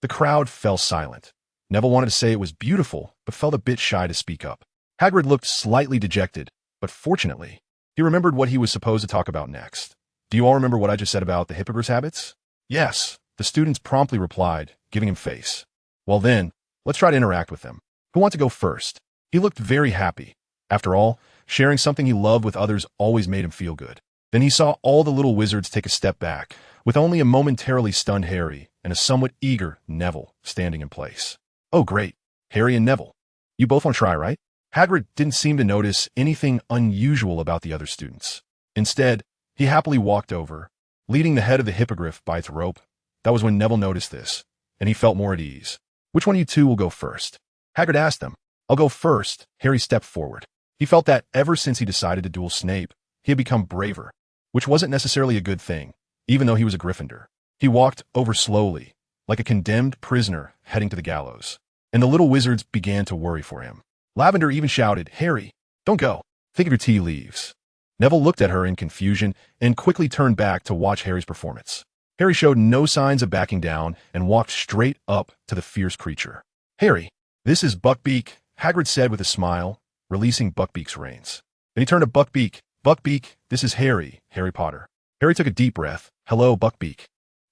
[SPEAKER 1] The crowd fell silent. Neville wanted to say it was beautiful, but felt a bit shy to speak up. Hagrid looked slightly dejected, but fortunately, he remembered what he was supposed to talk about next. Do you all remember what I just said about the hippogriff's habits? Yes, the students promptly replied, giving him face. Well then, let's try to interact with them. Who wants to go first? He looked very happy. After all, sharing something he loved with others always made him feel good. Then he saw all the little wizards take a step back, with only a momentarily stunned Harry and a somewhat eager Neville standing in place. Oh great, Harry and Neville. You both want to try, right? Hagrid didn't seem to notice anything unusual about the other students. Instead, he happily walked over, leading the head of the hippogriff by its rope. That was when Neville noticed this, and he felt more at ease. Which one of you two will go first? Hagrid asked them. I'll go first. Harry stepped forward. He felt that ever since he decided to duel Snape, he had become braver, which wasn't necessarily a good thing, even though he was a Gryffindor. He walked over slowly, like a condemned prisoner heading to the gallows, and the little wizards began to worry for him. Lavender even shouted, Harry, don't go. Think of your tea leaves. Neville looked at her in confusion and quickly turned back to watch Harry's performance. Harry showed no signs of backing down and walked straight up to the fierce creature. Harry, this is Buckbeak, Hagrid said with a smile, releasing Buckbeak's reins. Then he turned to Buckbeak. Buckbeak, this is Harry, Harry Potter. Harry took a deep breath. Hello, Buckbeak.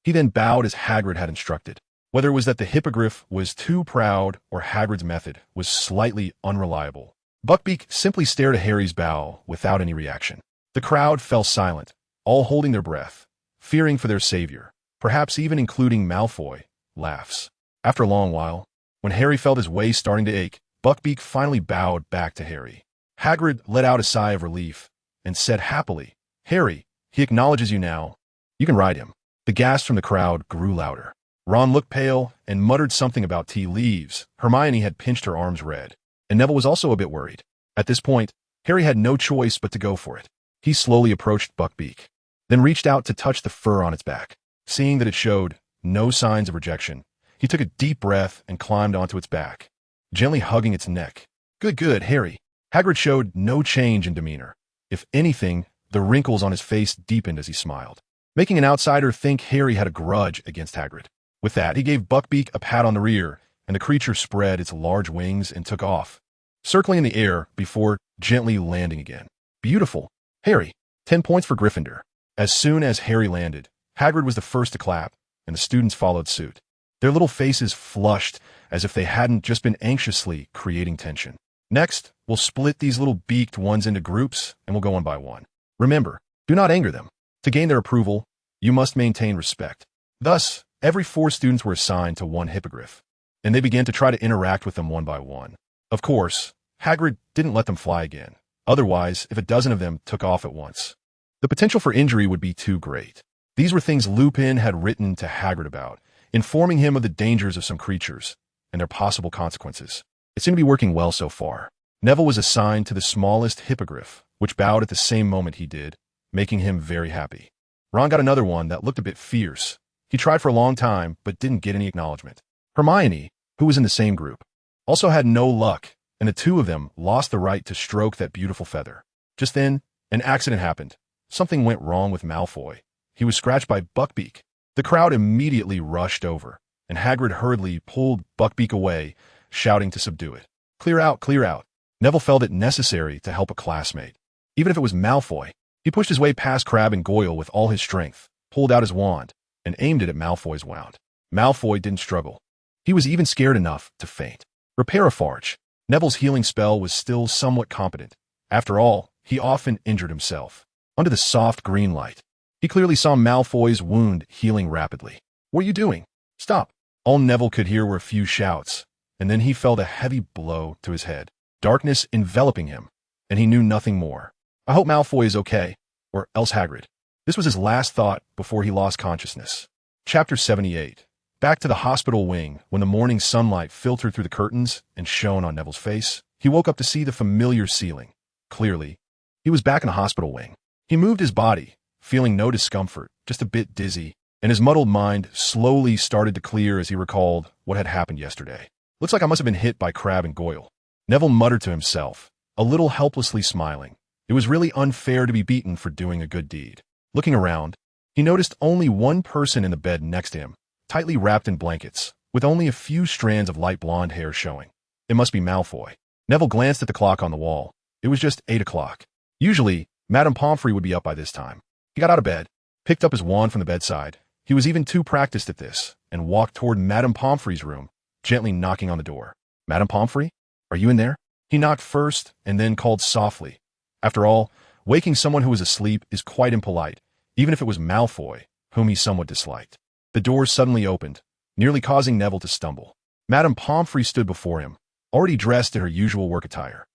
[SPEAKER 1] He then bowed as Hagrid had instructed. Whether it was that the hippogriff was too proud or Hagrid's method was slightly unreliable, Buckbeak simply stared at Harry's bow without any reaction. The crowd fell silent, all holding their breath, fearing for their savior, perhaps even including Malfoy. Laughs. After a long while, when Harry felt his waist starting to ache, Buckbeak finally bowed back to Harry. Hagrid let out a sigh of relief and said happily, Harry, he acknowledges you now. You can ride him. The gasps from the crowd grew louder. Ron looked pale and muttered something about tea leaves. Hermione had pinched her arms red, and Neville was also a bit worried. At this point, Harry had no choice but to go for it. He slowly approached Buckbeak, then reached out to touch the fur on its back. Seeing that it showed no signs of rejection, he took a deep breath and climbed onto its back, gently hugging its neck. Good, Harry. Hagrid showed no change in demeanor. If anything, the wrinkles on his face deepened as he smiled, making an outsider think Harry had a grudge against Hagrid. With that, he gave Buckbeak a pat on the rear, and the creature spread its large wings and took off, circling in the air before gently landing again. Beautiful. Harry, 10 points for Gryffindor. As soon as Harry landed, Hagrid was the first to clap, and the students followed suit. Their little faces flushed as if they hadn't just been anxiously creating tension. Next, we'll split these little beaked ones into groups, and we'll go one by one. Remember, do not anger them. To gain their approval, you must maintain respect. Thus, every 4 students were assigned to one hippogriff, and they began to try to interact with them one by one. Of course, Hagrid didn't let them fly again. Otherwise, if a dozen of them took off at once, the potential for injury would be too great. These were things Lupin had written to Hagrid about, informing him of the dangers of some creatures and their possible consequences. It seemed to be working well so far. Neville was assigned to the smallest hippogriff, which bowed at the same moment he did, making him very happy. Ron got another one that looked a bit fierce. He tried for a long time, but didn't get any acknowledgement. Hermione, who was in the same group, also had no luck, and the 2 of them lost the right to stroke that beautiful feather. Just then, an accident happened. Something went wrong with Malfoy. He was scratched by Buckbeak. The crowd immediately rushed over, and Hagrid hurriedly pulled Buckbeak away, shouting to subdue it. Clear out, clear out. Neville felt it necessary to help a classmate. Even if it was Malfoy, he pushed his way past Crabbe and Goyle with all his strength, pulled out his wand, and aimed it at Malfoy's wound. Malfoy didn't struggle. He was even scared enough to faint. Repair-a-Farge. Neville's healing spell was still somewhat competent. After all, he often injured himself. Under the soft green light, he clearly saw Malfoy's wound healing rapidly. What are you doing? Stop. All Neville could hear were a few shouts, and then he felt a heavy blow to his head. Darkness enveloping him, and he knew nothing more. I hope Malfoy is okay, or else Hagrid. This was his last thought before he lost consciousness. Chapter 78. Back to the hospital wing, when the morning sunlight filtered through the curtains and shone on Neville's face, he woke up to see the familiar ceiling. Clearly, he was back in the hospital wing. He moved his body, feeling no discomfort, just a bit dizzy, and his muddled mind slowly started to clear as he recalled what had happened yesterday. Looks like I must have been hit by Crabbe and Goyle. Neville muttered to himself, a little helplessly smiling. It was really unfair to be beaten for doing a good deed. Looking around, he noticed only one person in the bed next to him, tightly wrapped in blankets, with only a few strands of light blonde hair showing. It must be Malfoy. Neville glanced at the clock on the wall. It was just 8 o'clock. Usually, Madame Pomfrey would be up by this time. He got out of bed, picked up his wand from the bedside. He was even too practiced at this, and walked toward Madame Pomfrey's room, gently knocking on the door. Madame Pomfrey? Are you in there? He knocked first, and then called softly. After all, waking someone who was asleep is quite impolite, even if it was Malfoy, whom he somewhat disliked. The door suddenly opened, nearly causing Neville to stumble. Madame Pomfrey stood before him, already dressed in her usual work attire.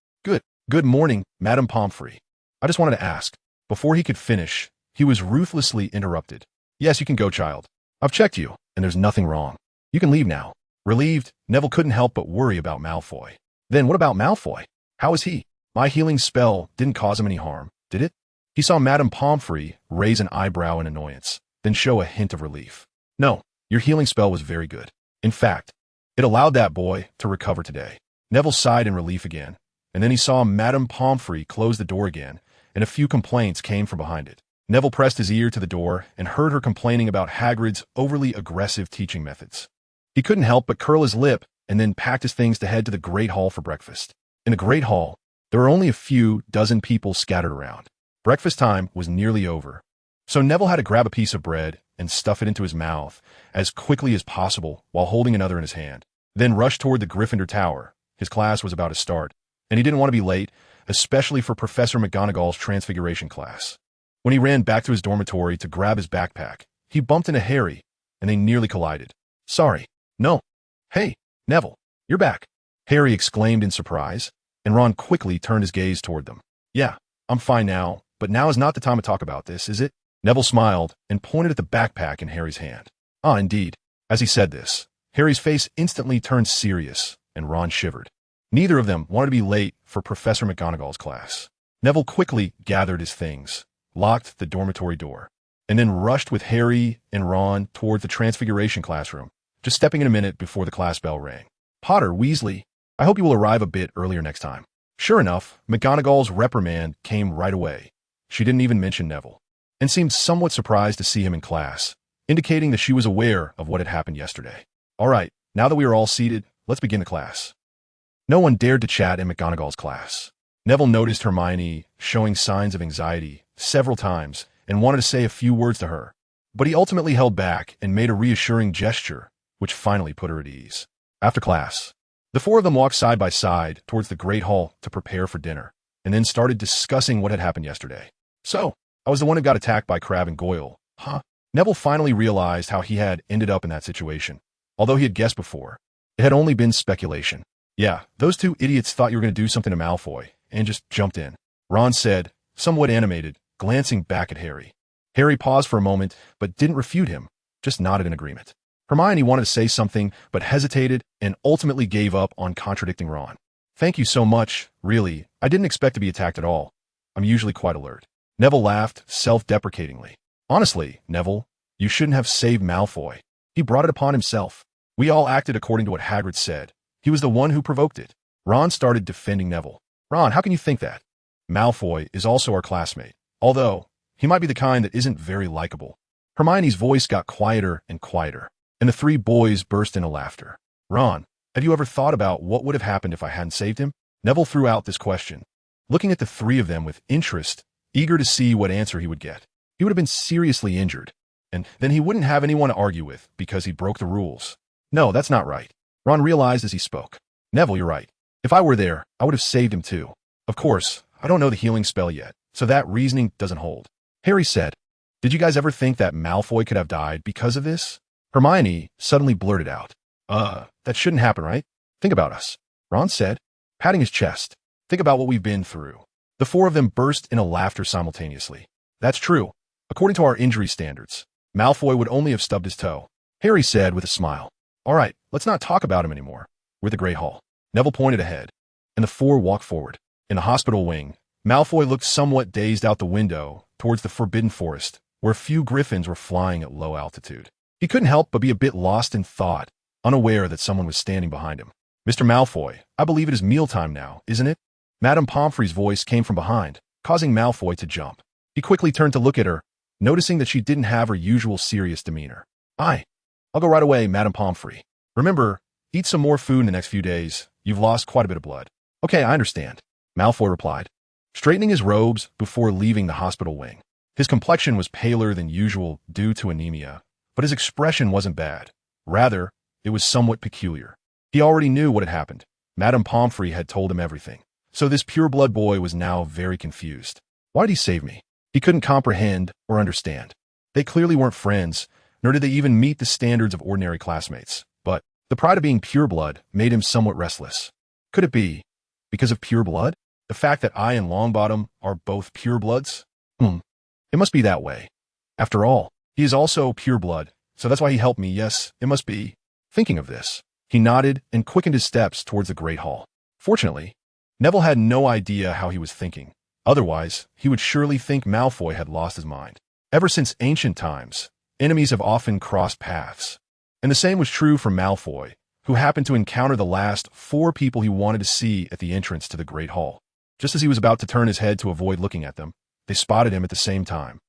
[SPEAKER 1] Good morning, Madame Pomfrey. I just wanted to ask. Before he could finish, he was ruthlessly interrupted. Yes, you can go, child. I've checked you, and there's nothing wrong. You can leave now. Relieved, Neville couldn't help but worry about Malfoy. Then what about Malfoy? How is he? My healing spell didn't cause him any harm, did it? He saw Madame Pomfrey raise an eyebrow in annoyance, then show a hint of relief. No, your healing spell was very good. In fact, it allowed that boy to recover today. Neville sighed in relief again, and then he saw Madame Pomfrey close the door again, and a few complaints came from behind it. Neville pressed his ear to the door and heard her complaining about Hagrid's overly aggressive teaching methods. He couldn't help but curl his lip and then packed his things to head to the Great Hall for breakfast. In the Great Hall, there were only a few dozen people scattered around. Breakfast time was nearly over, so Neville had to grab a piece of bread and stuff it into his mouth as quickly as possible while holding another in his hand, then rush toward the Gryffindor Tower. His class was about to start, and he didn't want to be late, especially for Professor McGonagall's Transfiguration class. When he ran back to his dormitory to grab his backpack, he bumped into Harry, and they nearly collided. Sorry. No. Hey, Neville, you're back, Harry exclaimed in surprise, and Ron quickly turned his gaze toward them. Yeah, I'm fine now, but now is not the time to talk about this, is it? Neville smiled and pointed at the backpack in Harry's hand. Ah, indeed. As he said this, Harry's face instantly turned serious, and Ron shivered. Neither of them wanted to be late for Professor McGonagall's class. Neville quickly gathered his things, locked the dormitory door, and then rushed with Harry and Ron toward the Transfiguration classroom, just stepping in a minute before the class bell rang. Potter, Weasley, I hope you will arrive a bit earlier next time. Sure enough, McGonagall's reprimand came right away. She didn't even mention Neville, and seemed somewhat surprised to see him in class, indicating that she was aware of what had happened yesterday. All right, now that we are all seated, let's begin the class. No one dared to chat in McGonagall's class. Neville noticed Hermione showing signs of anxiety, several times and wanted to say a few words to her. But he ultimately held back and made a reassuring gesture, which finally put her at ease. After class, the four of them walked side by side towards the Great Hall to prepare for dinner, and then started discussing what had happened yesterday. So, I was the one who got attacked by Crabbe and Goyle, huh? Neville finally realized how he had ended up in that situation. Although he had guessed before, it had only been speculation. Yeah, those two idiots thought you were going to do something to Malfoy, and just jumped in. Ron said, somewhat animated, glancing back at Harry. Harry paused for a moment, but didn't refute him, just nodded in agreement. Hermione wanted to say something, but hesitated and ultimately gave up on contradicting Ron. Thank you so much, really. I didn't expect to be attacked at all. I'm usually quite alert. Neville laughed, self-deprecatingly. Honestly, Neville, you shouldn't have saved Malfoy. He brought it upon himself. We all acted according to what Hagrid said. He was the one who provoked it. Ron started defending Neville. Ron, how can you think that? Malfoy is also our classmate, although he might be the kind that isn't very likable. Hermione's voice got quieter and quieter, and the three boys burst into laughter. Ron, have you ever thought about what would have happened if I hadn't saved him? Neville threw out this question, looking at the three of them with interest, eager to see what answer he would get. He would have been seriously injured, and then he wouldn't have anyone to argue with because he broke the rules. No, that's not right. Ron realized as he spoke. Neville, you're right. If I were there, I would have saved him too. Of course, I don't know the healing spell yet, so that reasoning doesn't hold. Harry said, did you guys ever think that Malfoy could have died because of this? Hermione suddenly blurted out, that shouldn't happen, right? Think about us. Ron said, patting his chest. Think about what we've been through. The four of them burst into laughter simultaneously. That's true. According to our injury standards, Malfoy would only have stubbed his toe. Harry said with a smile. All right, let's not talk about him anymore. We're the Great Hall. Neville pointed ahead, and the four walked forward. In the hospital wing, Malfoy looked somewhat dazed out the window towards the Forbidden Forest, where a few griffins were flying at low altitude. He couldn't help but be a bit lost in thought, unaware that someone was standing behind him. Mr. Malfoy, I believe it is mealtime now, isn't it? Madame Pomfrey's voice came from behind, causing Malfoy to jump. He quickly turned to look at her, noticing that she didn't have her usual serious demeanor. I'll go right away, Madame Pomfrey. Remember, eat some more food in the next few days. You've lost quite a bit of blood. Okay, I understand, Malfoy replied, straightening his robes before leaving the hospital wing. His complexion was paler than usual due to anemia, but his expression wasn't bad. Rather, it was somewhat peculiar. He already knew what had happened. Madame Pomfrey had told him everything. So this pure-blood boy was now very confused. Why did he save me? He couldn't comprehend or understand. They clearly weren't friends, nor did they even meet the standards of ordinary classmates. But the pride of being pure-blood made him somewhat restless. Could it be because of pure blood? The fact that I and Longbottom are both pure-bloods? It must be that way. After all, he is also pure-blood, so that's why he helped me. Yes, it must be. Thinking of this, he nodded and quickened his steps towards the Great Hall. Fortunately, Neville had no idea how he was thinking. Otherwise, he would surely think Malfoy had lost his mind. Ever since ancient times, enemies have often crossed paths. And the same was true for Malfoy, who happened to encounter the last four people he wanted to see at the entrance to the Great Hall. Just as he was about to turn his head to avoid looking at them, they spotted him at the same time.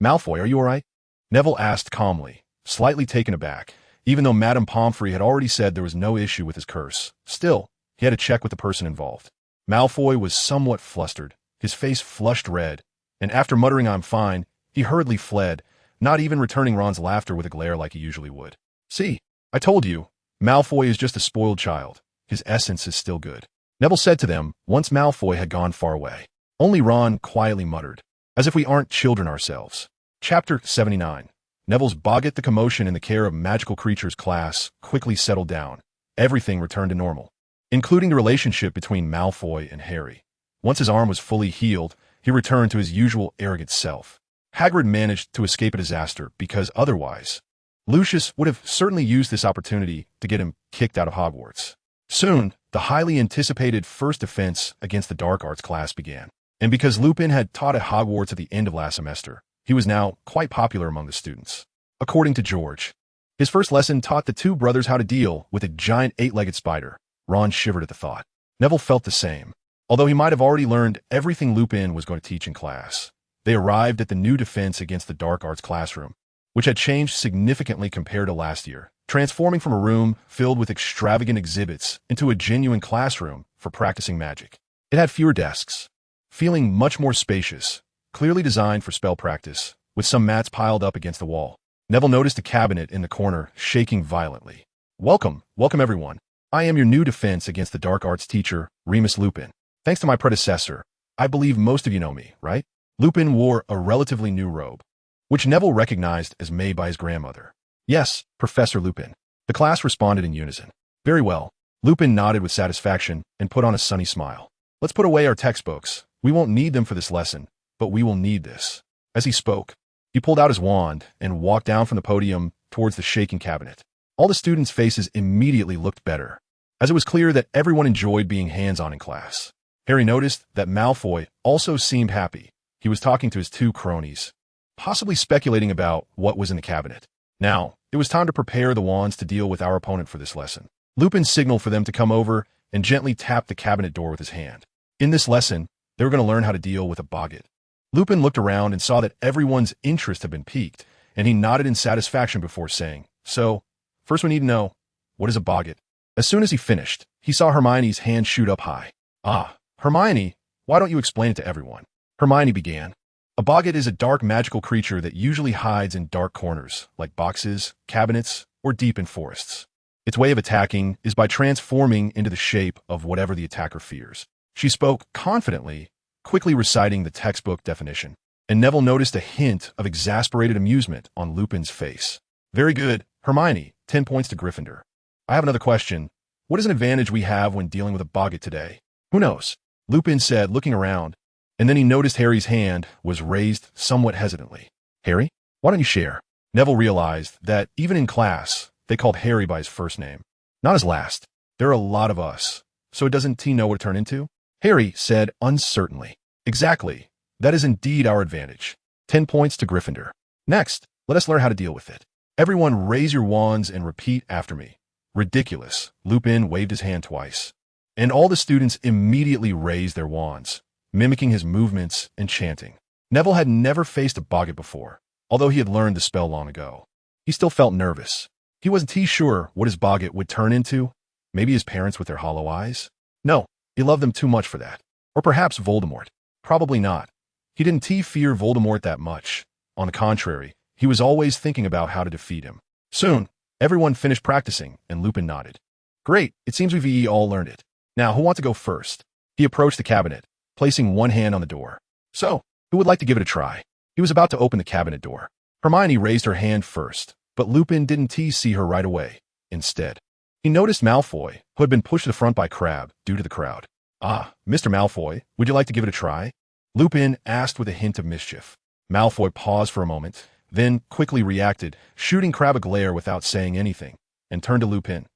[SPEAKER 1] Malfoy, are you all right? Neville asked calmly, slightly taken aback. Even though Madame Pomfrey had already said there was no issue with his curse, still, he had to check with the person involved. Malfoy was somewhat flustered, his face flushed red, and after muttering I'm fine, he hurriedly fled, not even returning Ron's laughter with a glare like he usually would. See, I told you, Malfoy is just a spoiled child. His essence is still good. Neville said to them once Malfoy had gone far away. Only Ron quietly muttered, as if we aren't children ourselves. Chapter 79. Neville's Boggart the Commotion in the Care of Magical Creatures class quickly settled down. Everything returned to normal, including the relationship between Malfoy and Harry. Once his arm was fully healed, he returned to his usual arrogant self. Hagrid managed to escape a disaster because otherwise, Lucius would have certainly used this opportunity to get him kicked out of Hogwarts. Soon, the highly anticipated first defense against the Dark Arts class began. And because Lupin had taught at Hogwarts at the end of last semester, he was now quite popular among the students. According to George, his first lesson taught the two brothers how to deal with a giant eight-legged spider. Ron shivered at the thought. Neville felt the same, although he might have already learned everything Lupin was going to teach in class. They arrived at the new defense against the Dark Arts classroom, which had changed significantly compared to last year, transforming from a room filled with extravagant exhibits into a genuine classroom for practicing magic. It had fewer desks, feeling much more spacious, clearly designed for spell practice, with some mats piled up against the wall. Neville noticed a cabinet in the corner, shaking violently. Welcome everyone. I am your new defense against the dark arts teacher, Remus Lupin. Thanks to my predecessor, I believe most of you know me, right? Lupin wore a relatively new robe, which Neville recognized as made by his grandmother. Yes, Professor Lupin. The class responded in unison. Very well. Lupin nodded with satisfaction and put on a sunny smile. Let's put away our textbooks. We won't need them for this lesson, but we will need this. As he spoke, he pulled out his wand and walked down from the podium towards the shaking cabinet. All the students' faces immediately looked better, as it was clear that everyone enjoyed being hands-on in class. Harry noticed that Malfoy also seemed happy. He was talking to his two cronies, possibly speculating about what was in the cabinet. Now, it was time to prepare the wands to deal with our opponent for this lesson. Lupin signaled for them to come over and gently tapped the cabinet door with his hand. In this lesson, they were going to learn how to deal with a boggart. Lupin looked around and saw that everyone's interest had been piqued, and he nodded in satisfaction before saying, So, first we need to know, what is a boggart? As soon as he finished, he saw Hermione's hand shoot up high. Ah, Hermione, why don't you explain it to everyone? Hermione began. A boggart is a dark magical creature that usually hides in dark corners, like boxes, cabinets, or deep in forests. Its way of attacking is by transforming into the shape of whatever the attacker fears. She spoke confidently, quickly reciting the textbook definition, and Neville noticed a hint of exasperated amusement on Lupin's face. Very good, Hermione, 10 points to Gryffindor. I have another question. What is an advantage we have when dealing with a boggart today? Who knows? Lupin said, looking around, and then he noticed Harry's hand was raised somewhat hesitantly. Harry, why don't you share? Neville realized that even in class, they called Harry by his first name, not his last. There are a lot of us, so doesn't he know what to turn into? Harry said uncertainly. Exactly. That is indeed our advantage. 10 points to Gryffindor. Next, let us learn how to deal with it. Everyone raise your wands and repeat after me. Ridiculous. Lupin waved his hand twice, and all the students immediately raised their wands, mimicking his movements and chanting. Neville had never faced a boggart before, although he had learned the spell long ago. He still felt nervous. He wasn't sure what his boggart would turn into. Maybe his parents with their hollow eyes? No, he loved them too much for that. Or perhaps Voldemort. Probably not. He didn't fear Voldemort that much. On the contrary, he was always thinking about how to defeat him. Soon, everyone finished practicing, and Lupin nodded. Great, it seems we've all learned it. Now, who wants to go first? He approached the cabinet, placing one hand on the door. So, who would like to give it a try? He was about to open the cabinet door. Hermione raised her hand first, but Lupin didn't see her right away. Instead, he noticed Malfoy, who had been pushed to the front by Crabbe due to the crowd. Ah, Mr. Malfoy, would you like to give it a try? Lupin asked with a hint of mischief. Malfoy paused for a moment, then quickly reacted, shooting Crabbe a glare without saying anything, and turned to Lupin.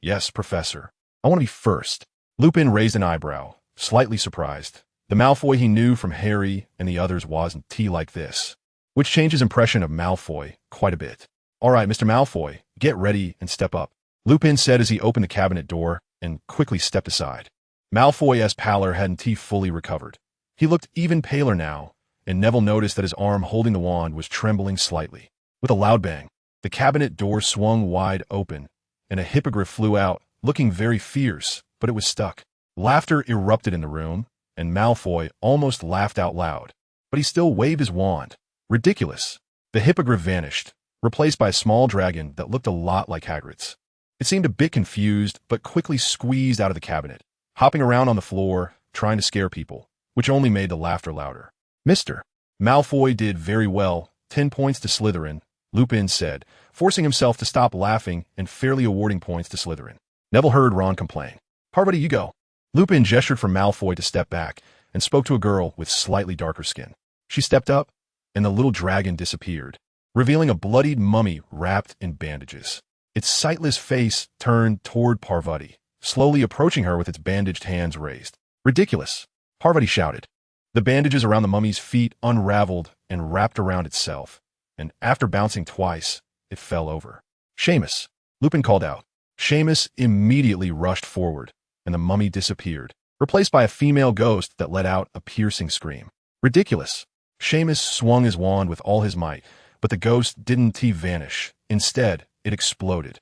[SPEAKER 1] Yes, Professor. I want to be first. Lupin raised an eyebrow, slightly surprised. The Malfoy he knew from Harry and the others wasn't like this, which changed his impression of Malfoy quite a bit. All right, Mr. Malfoy, get ready and step up, Lupin said as he opened the cabinet door and quickly stepped aside. Malfoy's pallor hadn't fully recovered. He looked even paler now, and Neville noticed that his arm holding the wand was trembling slightly. With a loud bang, the cabinet door swung wide open, and a hippogriff flew out, looking very fierce, but it was stuck. Laughter erupted in the room, and Malfoy almost laughed out loud, but he still waved his wand. Ridiculous. The hippogriff vanished, replaced by a small dragon that looked a lot like Hagrid's. It seemed a bit confused, but quickly squeezed out of the cabinet, hopping around on the floor, trying to scare people, which only made the laughter louder. Mr. Malfoy did very well, 10 points to Slytherin, Lupin said, forcing himself to stop laughing and fairly awarding points to Slytherin. Neville heard Ron complain. Parvati, you go. Lupin gestured for Malfoy to step back and spoke to a girl with slightly darker skin. She stepped up, and the little dragon disappeared, revealing a bloodied mummy wrapped in bandages. Its sightless face turned toward Parvati, slowly approaching her with its bandaged hands raised. Ridiculous, Parvati shouted. The bandages around the mummy's feet unraveled and wrapped around itself, and after bouncing twice, it fell over. Seamus, Lupin called out. Seamus immediately rushed forward, and the mummy disappeared, replaced by a female ghost that let out a piercing scream. Ridiculous. Seamus swung his wand with all his might, but the ghost didn't vanish. Instead, it exploded,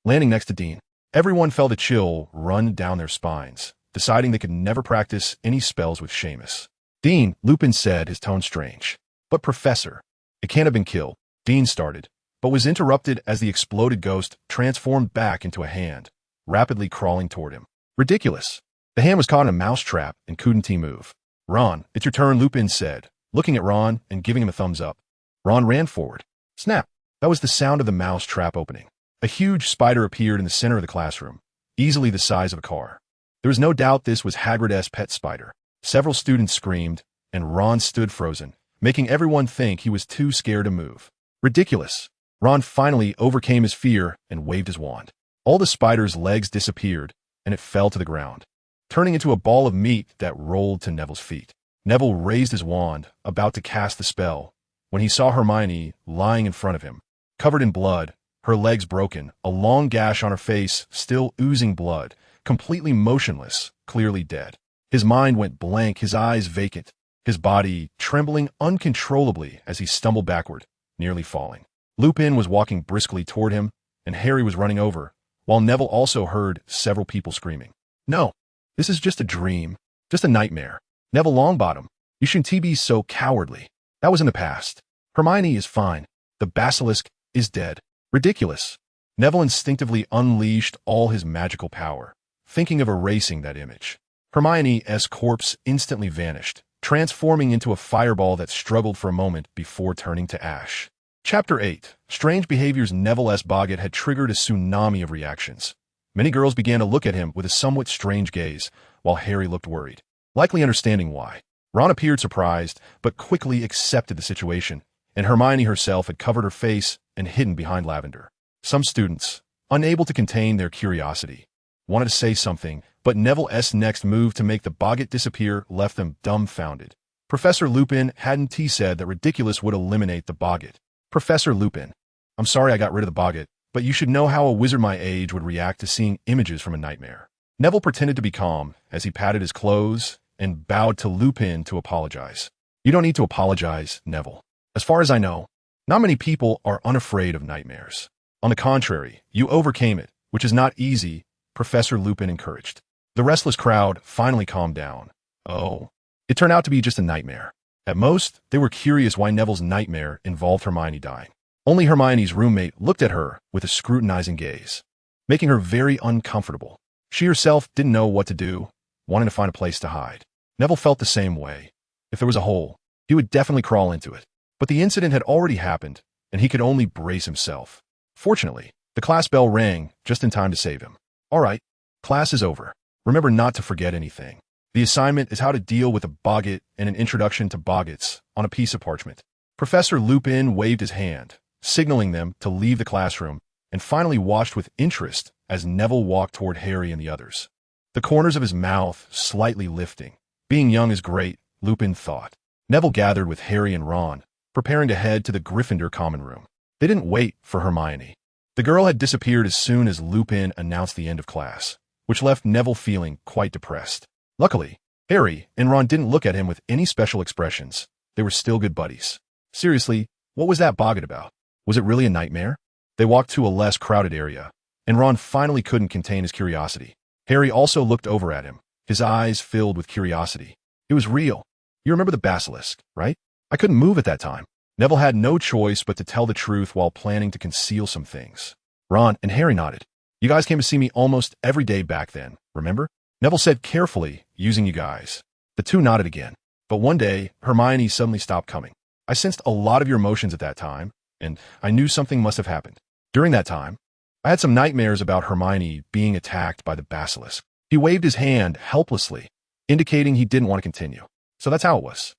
[SPEAKER 1] landing next to Dean. Everyone felt a chill run down their spines, deciding they could never practice any spells with Seamus. Dean, Lupin said, his tone strange. But Professor, it can't have been killed. Dean started, but was interrupted as the exploded ghost transformed back into a hand, rapidly crawling toward him. Ridiculous. The hand was caught in a mousetrap and couldn't move. Ron, it's your turn, Lupin said, looking at Ron and giving him a thumbs up. Ron ran forward. Snap! That was the sound of the mousetrap opening. A huge spider appeared in the center of the classroom, easily the size of a car. There was no doubt this was Hagrid's pet spider. Several students screamed, and Ron stood frozen, making everyone think he was too scared to move. Ridiculous. Ron finally overcame his fear and waved his wand. All the spider's legs disappeared, and it fell to the ground, turning into a ball of meat that rolled to Neville's feet. Neville raised his wand, about to cast the spell, when he saw Hermione lying in front of him, covered in blood, her legs broken, a long gash on her face still oozing blood, completely motionless, clearly dead. His mind went blank, his eyes vacant, his body trembling uncontrollably as he stumbled backward, nearly falling. Lupin was walking briskly toward him, and Harry was running over, while Neville also heard several people screaming. No, this is just a dream, just a nightmare. Neville Longbottom, you shouldn't be so cowardly. That was in the past. Hermione is fine. The basilisk is dead. Ridiculous. Neville instinctively unleashed all his magical power, thinking of erasing that image. Hermione's corpse instantly vanished, transforming into a fireball that struggled for a moment before turning to ash. Chapter 8. Strange behaviors. Neville's boggart had triggered a tsunami of reactions. Many girls began to look at him with a somewhat strange gaze, while Harry looked worried, likely understanding why. Ron appeared surprised, but quickly accepted the situation, and Hermione herself had covered her face and hidden behind lavender. Some students, unable to contain their curiosity, wanted to say something, but Neville's next move to make the boggart disappear left them dumbfounded. Professor Lupin hadn't said that ridiculous would eliminate the boggart. Professor Lupin, I'm sorry I got rid of the boggart, but you should know how a wizard my age would react to seeing images from a nightmare. Neville pretended to be calm as he patted his clothes and bowed to Lupin to apologize. You don't need to apologize, Neville. As far as I know, not many people are unafraid of nightmares. On the contrary, you overcame it, which is not easy, Professor Lupin encouraged. The restless crowd finally calmed down. Oh, it turned out to be just a nightmare. At most, they were curious why Neville's nightmare involved Hermione dying. Only Hermione's roommate looked at her with a scrutinizing gaze, making her very uncomfortable. She herself didn't know what to do, wanting to find a place to hide. Neville felt the same way. If there was a hole, he would definitely crawl into it. But the incident had already happened, and he could only brace himself. Fortunately, the class bell rang just in time to save him. All right, class is over. Remember not to forget anything. The assignment is how to deal with a boggart and an introduction to boggarts on a piece of parchment. Professor Lupin waved his hand, signaling them to leave the classroom, and finally watched with interest as Neville walked toward Harry and the others, the corners of his mouth slightly lifting. Being young is great, Lupin thought. Neville gathered with Harry and Ron, preparing to head to the Gryffindor common room. They didn't wait for Hermione. The girl had disappeared as soon as Lupin announced the end of class, which left Neville feeling quite depressed. Luckily, Harry and Ron didn't look at him with any special expressions. They were still good buddies. Seriously, what was that boggart about? Was it really a nightmare? They walked to a less crowded area, and Ron finally couldn't contain his curiosity. Harry also looked over at him, his eyes filled with curiosity. It was real. You remember the basilisk, right? I couldn't move at that time. Neville had no choice but to tell the truth while planning to conceal some things. Ron and Harry nodded. You guys came to see me almost every day back then, remember? Neville said carefully, using you guys. The two nodded again. But one day, Hermione suddenly stopped coming. I sensed a lot of your emotions at that time, and I knew something must have happened. During that time, I had some nightmares about Hermione being attacked by the basilisk. He waved his hand helplessly, indicating he didn't want to continue. So that's how it was.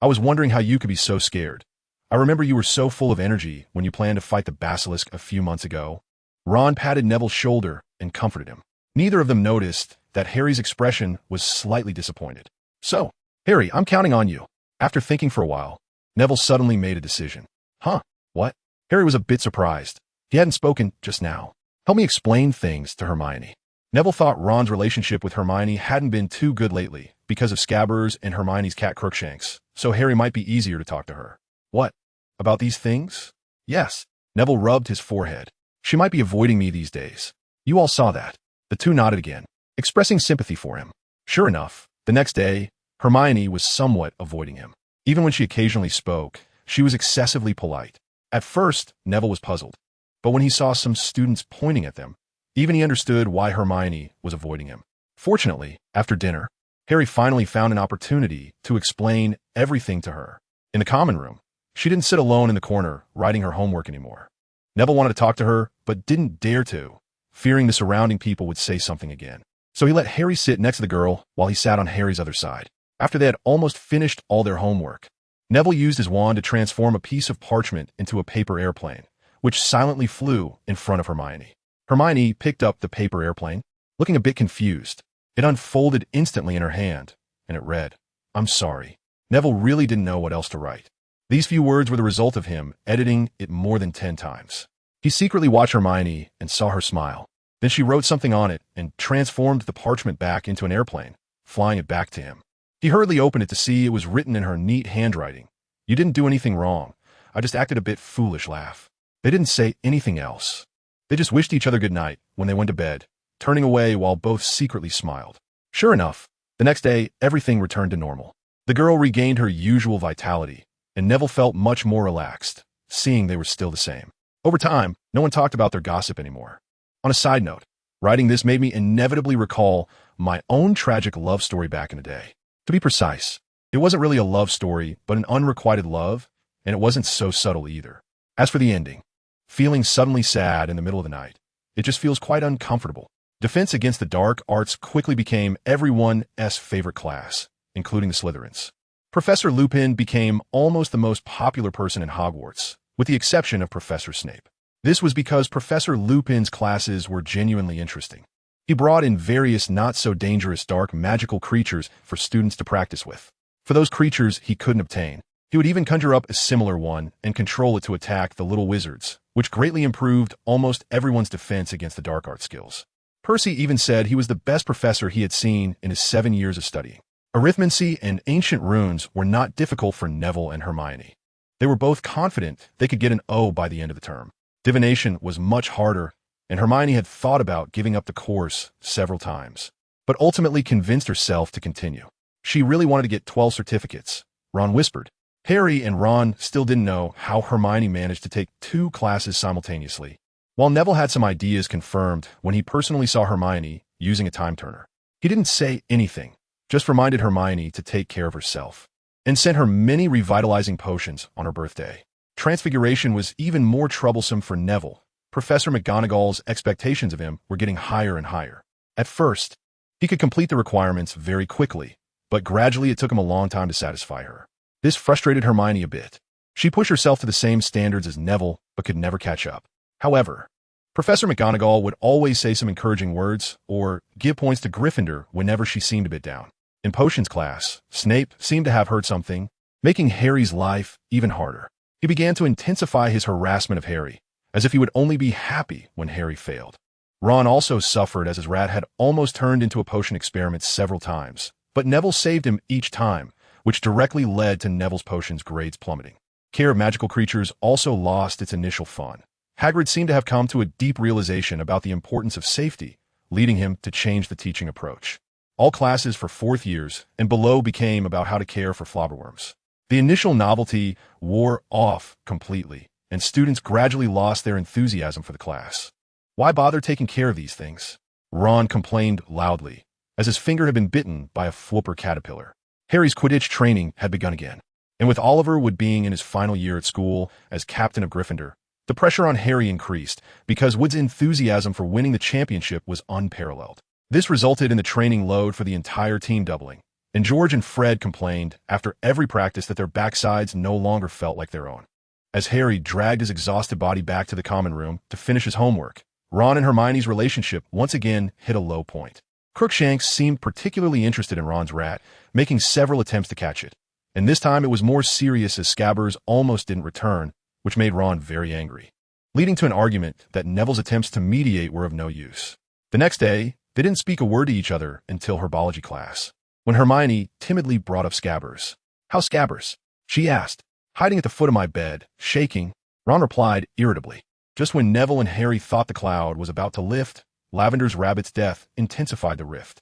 [SPEAKER 1] I was wondering how you could be so scared. I remember you were so full of energy when you planned to fight the basilisk a few months ago. Ron patted Neville's shoulder and comforted him. Neither of them noticed that Harry's expression was slightly disappointed. So, Harry, I'm counting on you. After thinking for a while, Neville suddenly made a decision. Huh? What? Harry was a bit surprised. He hadn't spoken just now. Help me explain things to Hermione. Neville thought Ron's relationship with Hermione hadn't been too good lately because of Scabbers and Hermione's cat Crookshanks, so Harry might be easier to talk to her. What? About these things? Yes. Neville rubbed his forehead. She might be avoiding me these days. You all saw that. The two nodded again, expressing sympathy for him. Sure enough, the next day, Hermione was somewhat avoiding him. Even when she occasionally spoke, she was excessively polite. At first, Neville was puzzled, but when he saw some students pointing at them, even he understood why Hermione was avoiding him. Fortunately, after dinner, Harry finally found an opportunity to explain everything to her. In the common room, she didn't sit alone in the corner writing her homework anymore. Neville wanted to talk to her, but didn't dare to, fearing the surrounding people would say something again. So he let Harry sit next to the girl while he sat on Harry's other side. After they had almost finished all their homework, Neville used his wand to transform a piece of parchment into a paper airplane, which silently flew in front of Hermione. Hermione picked up the paper airplane, looking a bit confused. It unfolded instantly in her hand, and it read, "I'm sorry." Neville really didn't know what else to write. These few words were the result of him editing it more than 10 times. He secretly watched Hermione and saw her smile. Then she wrote something on it and transformed the parchment back into an airplane, flying it back to him. He hurriedly opened it to see it was written in her neat handwriting. "You didn't do anything wrong. I just acted a bit foolish." Laugh. They didn't say anything else. They just wished each other good night when they went to bed, turning away while both secretly smiled. Sure enough, the next day, everything returned to normal. The girl regained her usual vitality, and Neville felt much more relaxed, seeing they were still the same. Over time, no one talked about their gossip anymore. On a side note, writing this made me inevitably recall my own tragic love story back in the day. To be precise, it wasn't really a love story, but an unrequited love, and it wasn't so subtle either. As for the ending, feeling suddenly sad in the middle of the night, it just feels quite uncomfortable. Defense against the dark arts quickly became everyone's favorite class, including the Slytherins. Professor Lupin became almost the most popular person in Hogwarts, with the exception of Professor Snape. This was because Professor Lupin's classes were genuinely interesting. He brought in various not-so-dangerous dark magical creatures for students to practice with. For those creatures he couldn't obtain, he would even conjure up a similar one and control it to attack the little wizards, which greatly improved almost everyone's defense against the dark art skills. Percy even said he was the best professor he had seen in his 7 years of studying. Arithmancy and ancient runes were not difficult for Neville and Hermione. They were both confident they could get an O by the end of the term. Divination was much harder, and Hermione had thought about giving up the course several times, but ultimately convinced herself to continue. She really wanted to get 12 certificates, Ron whispered. Harry and Ron still didn't know how Hermione managed to take 2 classes simultaneously, while Neville had some ideas confirmed when he personally saw Hermione using a time turner. He didn't say anything, just reminded Hermione to take care of herself, and sent her many revitalizing potions on her birthday. Transfiguration was even more troublesome for Neville. Professor McGonagall's expectations of him were getting higher and higher. At first, he could complete the requirements very quickly, but gradually it took him a long time to satisfy her. This frustrated Hermione a bit. She pushed herself to the same standards as Neville, but could never catch up. However, Professor McGonagall would always say some encouraging words or give points to Gryffindor whenever she seemed a bit down. In potions class, Snape seemed to have heard something, making Harry's life even harder. He began to intensify his harassment of Harry, as if he would only be happy when Harry failed. Ron also suffered as his rat had almost turned into a potion experiment several times, but Neville saved him each time, which directly led to Neville's potions grades plummeting. Care of magical creatures also lost its initial fun. Hagrid seemed to have come to a deep realization about the importance of safety, leading him to change the teaching approach. All classes for 4th years and below became about how to care for flobberworms. The initial novelty wore off completely, and students gradually lost their enthusiasm for the class. Why bother taking care of these things? Ron complained loudly, as his finger had been bitten by a flipper caterpillar. Harry's Quidditch training had begun again, and with Oliver Wood being in his final year at school as captain of Gryffindor, the pressure on Harry increased because Wood's enthusiasm for winning the championship was unparalleled. This resulted in the training load for the entire team doubling, and George and Fred complained after every practice that their backsides no longer felt like their own. As Harry dragged his exhausted body back to the common room to finish his homework, Ron and Hermione's relationship once again hit a low point. Crookshanks seemed particularly interested in Ron's rat, making several attempts to catch it, and this time it was more serious as Scabbers almost didn't return, which made Ron very angry, leading to an argument that Neville's attempts to mediate were of no use. The next day, they didn't speak a word to each other until herbology class, when Hermione timidly brought up Scabbers. "How's Scabbers?" she asked, hiding at the foot of my bed, shaking. Ron replied irritably. Just when Neville and Harry thought the cloud was about to lift, Lavender's rabbit's death intensified the rift.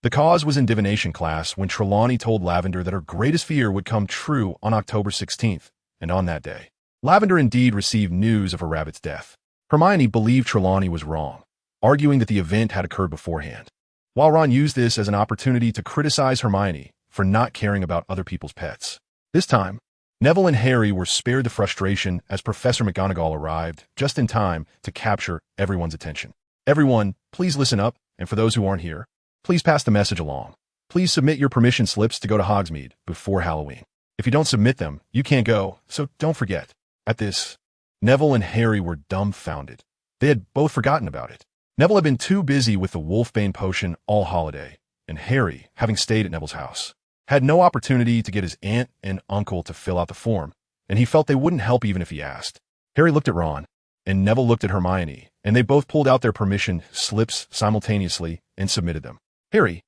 [SPEAKER 1] The cause was in divination class when Trelawney told Lavender that her greatest fear would come true on October 16th, and on that day, Lavender indeed received news of her rabbit's death. Hermione believed Trelawney was wrong, arguing that the event had occurred beforehand, while Ron used this as an opportunity to criticize Hermione for not caring about other people's pets. This time, Neville and Harry were spared the frustration as Professor McGonagall arrived just in time to capture everyone's attention. Everyone, please listen up, and for those who aren't here, please pass the message along. Please submit your permission slips to go to Hogsmeade before Halloween. If you don't submit them, you can't go, so don't forget. At this, Neville and Harry were dumbfounded. They had both forgotten about it. Neville had been too busy with the Wolfbane potion all holiday, and Harry, having stayed at Neville's house, had no opportunity to get his aunt and uncle to fill out the form, and he felt they wouldn't help even if he asked. Harry looked at Ron, and Neville looked at Hermione, and they both pulled out their permission slips simultaneously and submitted them. Harry,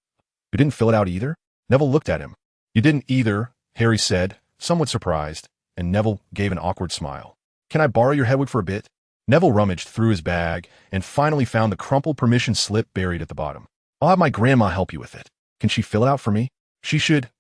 [SPEAKER 1] you didn't fill it out either? Neville looked at him. You didn't either, Harry said, somewhat surprised, and Neville gave an awkward smile. Can I borrow your Hedwig for a bit? Neville rummaged through his bag and finally found the crumpled permission slip buried at the bottom. I'll have my grandma help you with it. Can she fill it out for me? She should.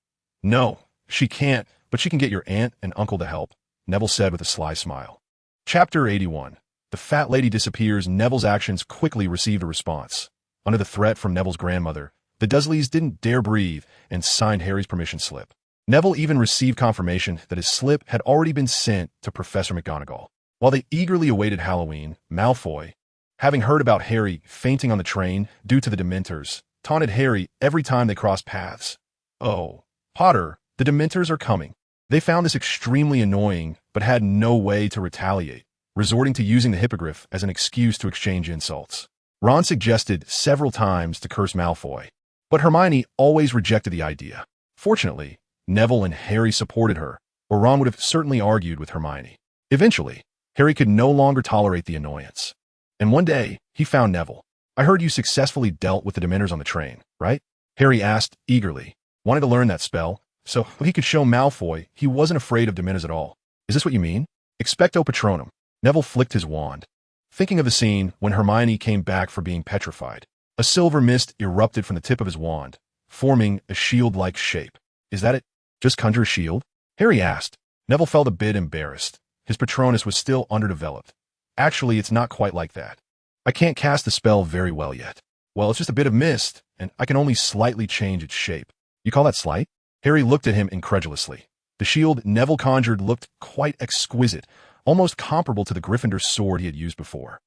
[SPEAKER 1] No, she can't, but she can get your aunt and uncle to help, Neville said with a sly smile. Chapter 81. The fat lady disappears. Neville's actions quickly received a response. Under the threat from Neville's grandmother, the Dursleys didn't dare breathe and signed Harry's permission slip. Neville even received confirmation that his slip had already been sent to Professor McGonagall. While they eagerly awaited Halloween, Malfoy, having heard about Harry fainting on the train due to the Dementors, taunted Harry every time they crossed paths. Oh, Potter, the Dementors are coming. They found this extremely annoying, but had no way to retaliate, resorting to using the Hippogriff as an excuse to exchange insults. Ron suggested several times to curse Malfoy, but Hermione always rejected the idea. Fortunately, Neville and Harry supported her, or Ron would have certainly argued with Hermione. Eventually, Harry could no longer tolerate the annoyance. And one day, he found Neville. I heard you successfully dealt with the Dementors on the train, right? Harry asked eagerly, wanted to learn that spell, so he could show Malfoy he wasn't afraid of Dementors at all. Is this what you mean? Expecto Patronum. Neville flicked his wand, thinking of the scene when Hermione came back for being petrified. A silver mist erupted from the tip of his wand, forming a shield-like shape. Is that it? Just conjure a shield? Harry asked. Neville felt a bit embarrassed. His Patronus was still underdeveloped. Actually, it's not quite like that. I can't cast the spell very well yet. Well, it's just a bit of mist, and I can only slightly change its shape. You call that slight? Harry looked at him incredulously. The shield Neville conjured looked quite exquisite, almost comparable to the Gryffindor sword he had used before.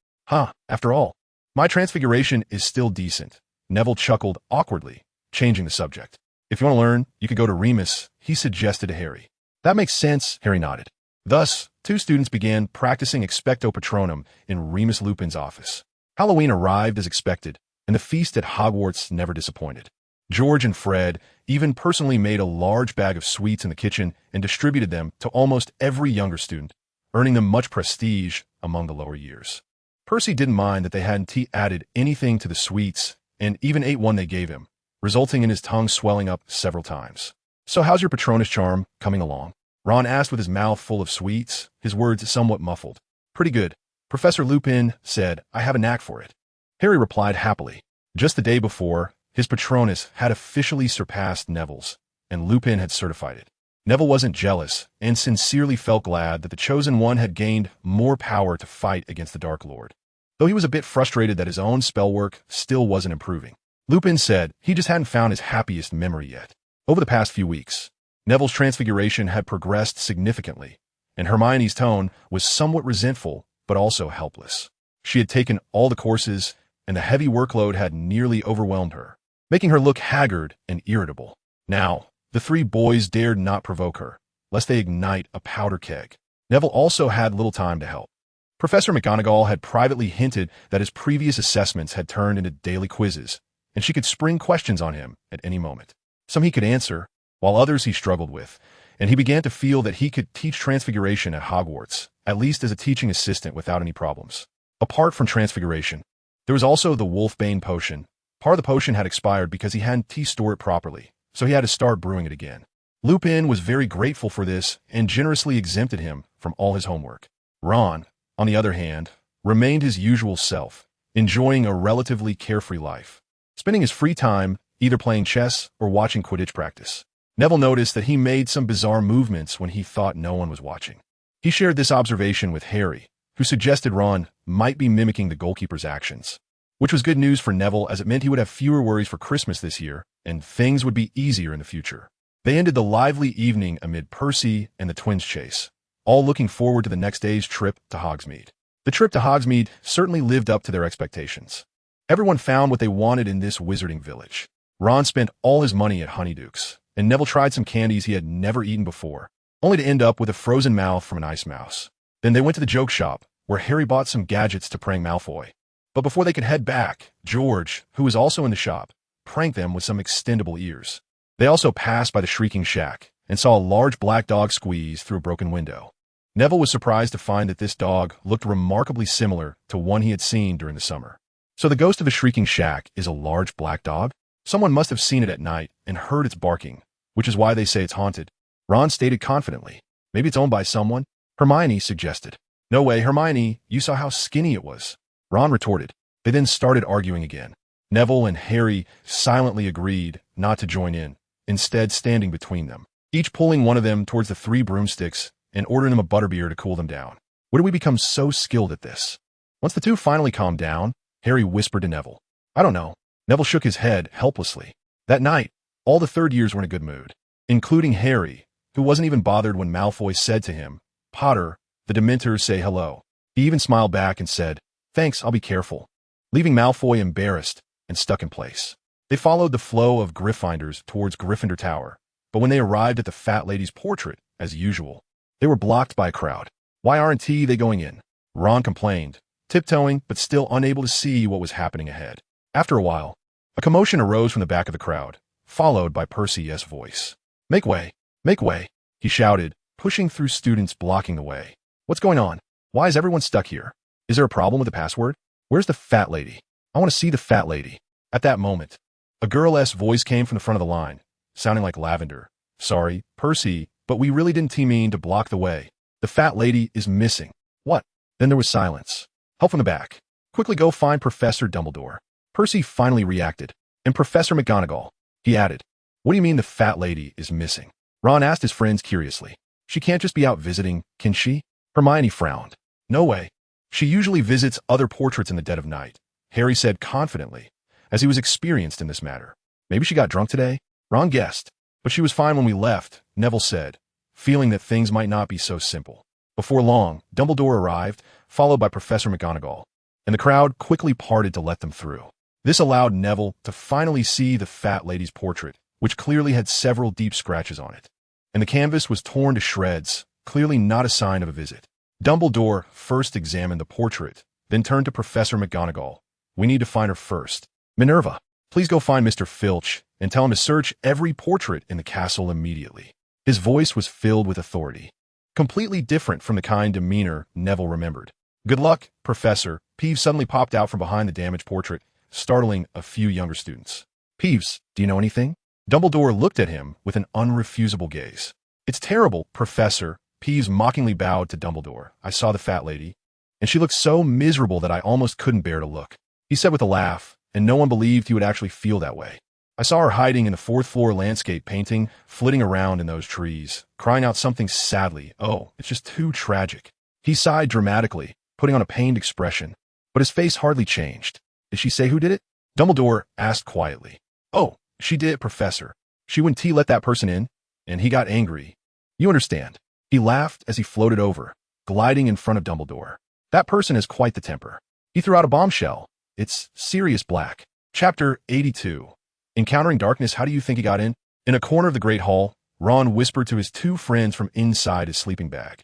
[SPEAKER 1] After all, my transfiguration is still decent. Neville chuckled awkwardly, changing the subject. If you want to learn, you could go to Remus, he suggested to Harry. That makes sense, Harry nodded. Thus, two students began practicing Expecto Patronum in Remus Lupin's office. Halloween arrived as expected, and the feast at Hogwarts never disappointed. George and Fred even personally made a large bag of sweets in the kitchen and distributed them to almost every younger student, earning them much prestige among the lower years. Percy didn't mind that they hadn't added anything to the sweets and even ate one they gave him, resulting in his tongue swelling up several times. So how's your Patronus charm coming along? Ron asked with his mouth full of sweets, his words somewhat muffled. Pretty good. Professor Lupin said, I have a knack for it. Harry replied happily. Just the day before, his Patronus had officially surpassed Neville's, and Lupin had certified it. Neville wasn't jealous, and sincerely felt glad that the Chosen One had gained more power to fight against the Dark Lord, though he was a bit frustrated that his own spell work still wasn't improving. Lupin said he just hadn't found his happiest memory yet. Over the past few weeks, Neville's transfiguration had progressed significantly, and Hermione's tone was somewhat resentful but also helpless. She had taken all the courses, and the heavy workload had nearly overwhelmed her, making her look haggard and irritable. Now, the three boys dared not provoke her, lest they ignite a powder keg. Neville also had little time to help. Professor McGonagall had privately hinted that his previous assessments had turned into daily quizzes, and she could spring questions on him at any moment. Some he could answer, while others he struggled with, and he began to feel that he could teach Transfiguration at Hogwarts, at least as a teaching assistant without any problems. Apart from Transfiguration, there was also the Wolfbane potion. Part of the potion had expired because he hadn't stored it properly, so he had to start brewing it again. Lupin was very grateful for this and generously exempted him from all his homework. Ron, on the other hand, remained his usual self, enjoying a relatively carefree life, spending his free time either playing chess or watching Quidditch practice. Neville noticed that he made some bizarre movements when he thought no one was watching. He shared this observation with Harry, who suggested Ron might be mimicking the goalkeeper's actions, which was good news for Neville as it meant he would have fewer worries for Christmas this year and things would be easier in the future. They ended the lively evening amid Percy and the twins' chase, all looking forward to the next day's trip to Hogsmeade. The trip to Hogsmeade certainly lived up to their expectations. Everyone found what they wanted in this wizarding village. Ron spent all his money at Honeydukes, and Neville tried some candies he had never eaten before, only to end up with a frozen mouth from an ice mouse. Then they went to the joke shop, where Harry bought some gadgets to prank Malfoy. But before they could head back, George, who was also in the shop, pranked them with some extendable ears. They also passed by the Shrieking Shack and saw a large black dog squeeze through a broken window. Neville was surprised to find that this dog looked remarkably similar to one he had seen during the summer. So the ghost of the Shrieking Shack is a large black dog? Someone must have seen it at night and heard its barking, which is why they say it's haunted. Ron stated confidently. Maybe it's owned by someone? Hermione suggested. No way, Hermione, you saw how skinny it was. Ron retorted. They then started arguing again. Neville and Harry silently agreed not to join in, instead standing between them, each pulling one of them towards the 3 broomsticks and ordering them a butterbeer to cool them down. When did we become so skilled at this? Once the two finally calmed down, Harry whispered to Neville. I don't know. Neville shook his head helplessly. That night, all the third years were in a good mood, including Harry, who wasn't even bothered when Malfoy said to him, Potter, the Dementors say hello. He even smiled back and said, Thanks, I'll be careful, leaving Malfoy embarrassed and stuck in place. They followed the flow of Gryffindors towards Gryffindor Tower, but when they arrived at the fat lady's portrait, as usual, they were blocked by a crowd. Why aren't they going in? Ron complained, tiptoeing but still unable to see what was happening ahead. After a while, a commotion arose from the back of the crowd, followed by Percy's voice. Make way! Make way! He shouted, pushing through students blocking the way. What's going on? Why is everyone stuck here? Is there a problem with the password? Where's the fat lady? I want to see the fat lady. At that moment, a girl's voice came from the front of the line, sounding like lavender. Sorry, Percy, but we really didn't mean to block the way. The fat lady is missing. What? Then there was silence. Help from the back. Quickly go find Professor Dumbledore. Percy finally reacted. And Professor McGonagall. He added. What do you mean the fat lady is missing? Ron asked his friends curiously. She can't just be out visiting, can she? Hermione frowned. No way. She usually visits other portraits in the dead of night, Harry said confidently, as he was experienced in this matter. Maybe she got drunk today? Ron guessed. But she was fine when we left, Neville said, feeling that things might not be so simple. Before long, Dumbledore arrived, followed by Professor McGonagall, and the crowd quickly parted to let them through. This allowed Neville to finally see the fat lady's portrait, which clearly had several deep scratches on it. And the canvas was torn to shreds, clearly not a sign of a visit. Dumbledore first examined the portrait, then turned to Professor McGonagall. We need to find her first. Minerva, please go find Mr. Filch and tell him to search every portrait in the castle immediately. His voice was filled with authority, completely different from the kind demeanor Neville remembered. Good luck, Professor. Peeves suddenly popped out from behind the damaged portrait, startling a few younger students. Peeves, do you know anything? Dumbledore looked at him with an unrefusable gaze. It's terrible, Professor. Peeves mockingly bowed to Dumbledore. I saw the fat lady, and she looked so miserable that I almost couldn't bear to look. He said with a laugh, and no one believed he would actually feel that way. I saw her hiding in the 4th floor landscape painting, flitting around in those trees, crying out something sadly. Oh, it's just too tragic. He sighed dramatically, putting on a pained expression, but his face hardly changed. Did she say who did it? Dumbledore asked quietly. Oh, she did, Professor. She wouldn't let that person in, and he got angry. You understand. He laughed as he floated over, gliding in front of Dumbledore. That person has quite the temper. He threw out a bombshell. It's Sirius Black. Chapter 82. Encountering darkness, how do you think he got in? In a corner of the Great Hall, Ron whispered to his 2 friends from inside his sleeping bag.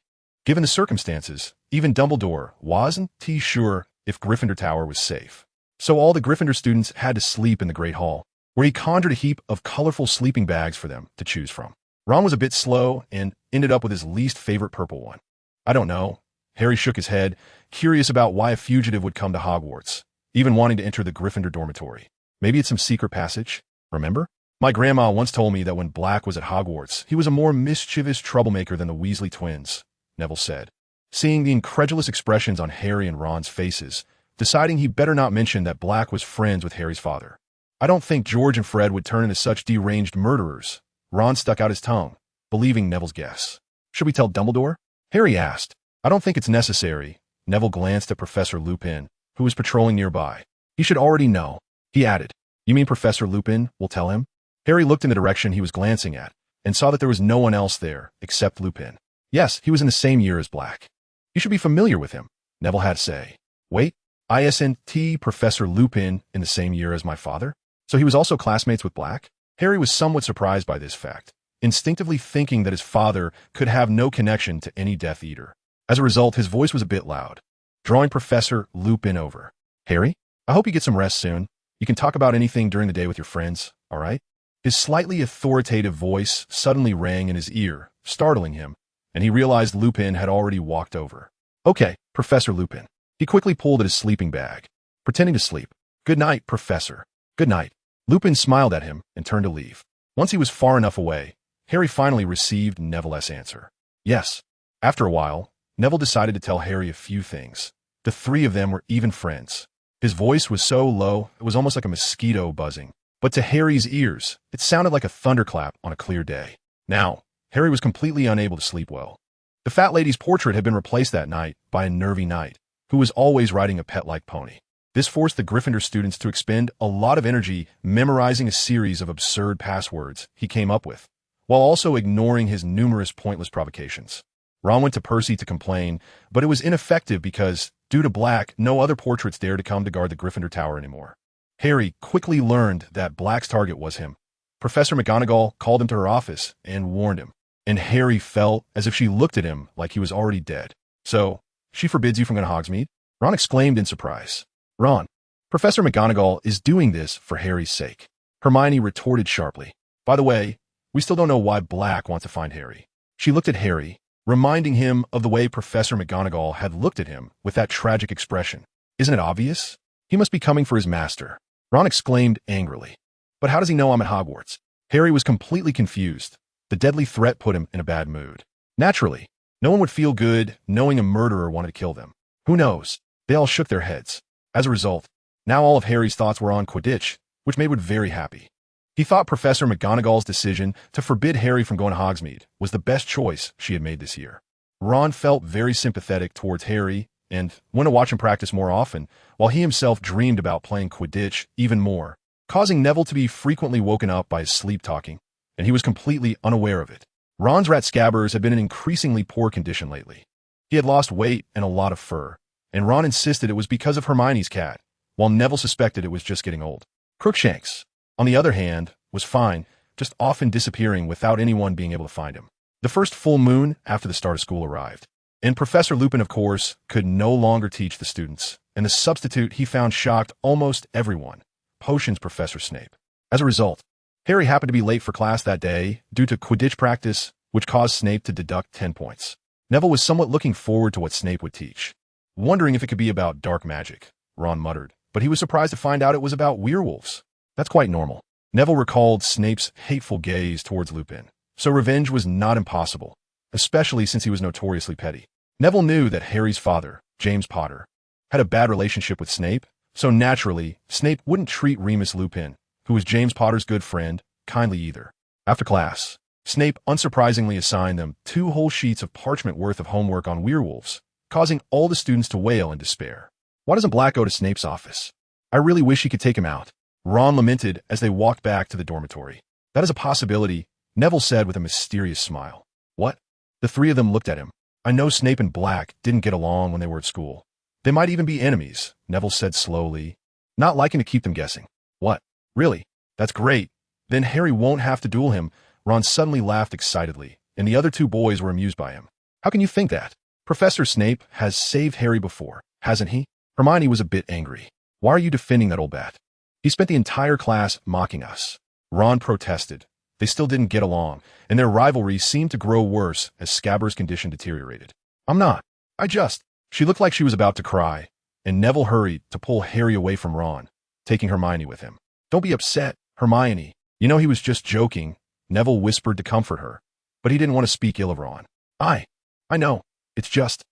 [SPEAKER 1] Given the circumstances, even Dumbledore wasn't sure if Gryffindor Tower was safe. So all the Gryffindor students had to sleep in the Great Hall, where he conjured a heap of colorful sleeping bags for them to choose from. Ron was a bit slow and ended up with his least favorite purple one. I don't know. Harry shook his head, curious about why a fugitive would come to Hogwarts, even wanting to enter the Gryffindor dormitory. Maybe it's some secret passage, remember? My grandma once told me that when Black was at Hogwarts, he was a more mischievous troublemaker than the Weasley twins, Neville said, seeing the incredulous expressions on Harry and Ron's faces, deciding he better not mention that Black was friends with Harry's father. I don't think George and Fred would turn into such deranged murderers. Ron stuck out his tongue, believing Neville's guess. Should we tell Dumbledore? Harry asked. I don't think it's necessary. Neville glanced at Professor Lupin, who was patrolling nearby. He should already know. He added, You mean Professor Lupin will tell him? Harry looked in the direction he was glancing at, and saw that there was no one else there, except Lupin. Yes, he was in the same year as Black. You should be familiar with him, Neville had to say. Wait, isn't Professor Lupin in the same year as my father? So he was also classmates with Black? Harry was somewhat surprised by this fact, instinctively thinking that his father could have no connection to any Death Eater. As a result, his voice was a bit loud, drawing Professor Lupin over. Harry, I hope you get some rest soon. You can talk about anything during the day with your friends, all right? His slightly authoritative voice suddenly rang in his ear, startling him, and he realized Lupin had already walked over. Okay, Professor Lupin. He quickly pulled at his sleeping bag, pretending to sleep. Good night, Professor. Good night. Lupin smiled at him and turned to leave. Once he was far enough away, Harry finally received Neville's answer. Yes. After a while, Neville decided to tell Harry a few things. The three of them were even friends. His voice was so low, it was almost like a mosquito buzzing. But to Harry's ears, it sounded like a thunderclap on a clear day. Now, Harry was completely unable to sleep well. The fat lady's portrait had been replaced that night by a nervy knight, who was always riding a pet-like pony. This forced the Gryffindor students to expend a lot of energy memorizing a series of absurd passwords he came up with, while also ignoring his numerous pointless provocations. Ron went to Percy to complain, but it was ineffective because, due to Black, no other portraits dared to come to guard the Gryffindor Tower anymore. Harry quickly learned that Black's target was him. Professor McGonagall called him to her office and warned him, and Harry felt as if she looked at him like he was already dead. So, she forbids you from going to Hogsmeade? Ron exclaimed in surprise. Ron, Professor McGonagall is doing this for Harry's sake. Hermione retorted sharply. By the way, we still don't know why Black wants to find Harry. She looked at Harry, reminding him of the way Professor McGonagall had looked at him with that tragic expression. Isn't it obvious? He must be coming for his master. Ron exclaimed angrily. But how does he know I'm at Hogwarts? Harry was completely confused. The deadly threat put him in a bad mood. Naturally, no one would feel good knowing a murderer wanted to kill them. Who knows? They all shook their heads. As a result, now all of Harry's thoughts were on Quidditch, which made Wood very happy. He thought Professor McGonagall's decision to forbid Harry from going to Hogsmeade was the best choice she had made this year. Ron felt very sympathetic towards Harry and wanted to watch him practice more often, while he himself dreamed about playing Quidditch even more, causing Neville to be frequently woken up by his sleep-talking, and he was completely unaware of it. Ron's rat Scabbers had been in increasingly poor condition lately. He had lost weight and a lot of fur, and Ron insisted it was because of Hermione's cat, while Neville suspected it was just getting old. Crookshanks, on the other hand, was fine, just often disappearing without anyone being able to find him. The first full moon after the start of school arrived, and Professor Lupin, of course, could no longer teach the students, and the substitute he found shocked almost everyone, Potions Professor Snape. As a result, Harry happened to be late for class that day due to Quidditch practice, which caused Snape to deduct 10 points. Neville was somewhat looking forward to what Snape would teach, wondering if it could be about dark magic, Ron muttered, but he was surprised to find out it was about werewolves. That's quite normal. Neville recalled Snape's hateful gaze towards Lupin, so revenge was not impossible, especially since he was notoriously petty. Neville knew that Harry's father, James Potter, had a bad relationship with Snape, so naturally, Snape wouldn't treat Remus Lupin, who was James Potter's good friend, kindly either. After class, Snape unsurprisingly assigned them 2 whole sheets of parchment worth of homework on werewolves, causing all the students to wail in despair. Why doesn't Black go to Snape's office? I really wish he could take him out. Ron lamented as they walked back to the dormitory. That is a possibility, Neville said with a mysterious smile. What? The three of them looked at him. I know Snape and Black didn't get along when they were at school. They might even be enemies, Neville said slowly, not liking to keep them guessing. What? Really? That's great. Then Harry won't have to duel him. Ron suddenly laughed excitedly, and the other 2 boys were amused by him. How can you think that? Professor Snape has saved Harry before, hasn't he? Hermione was a bit angry. Why are you defending that old bat? He spent the entire class mocking us. Ron protested. They still didn't get along, and their rivalry seemed to grow worse as Scabbers' condition deteriorated. I'm not. She looked like she was about to cry, and Neville hurried to pull Harry away from Ron, taking Hermione with him. Don't be upset, Hermione. You know he was just joking, Neville whispered to comfort her, but he didn't want to speak ill of Ron. I know. It's just...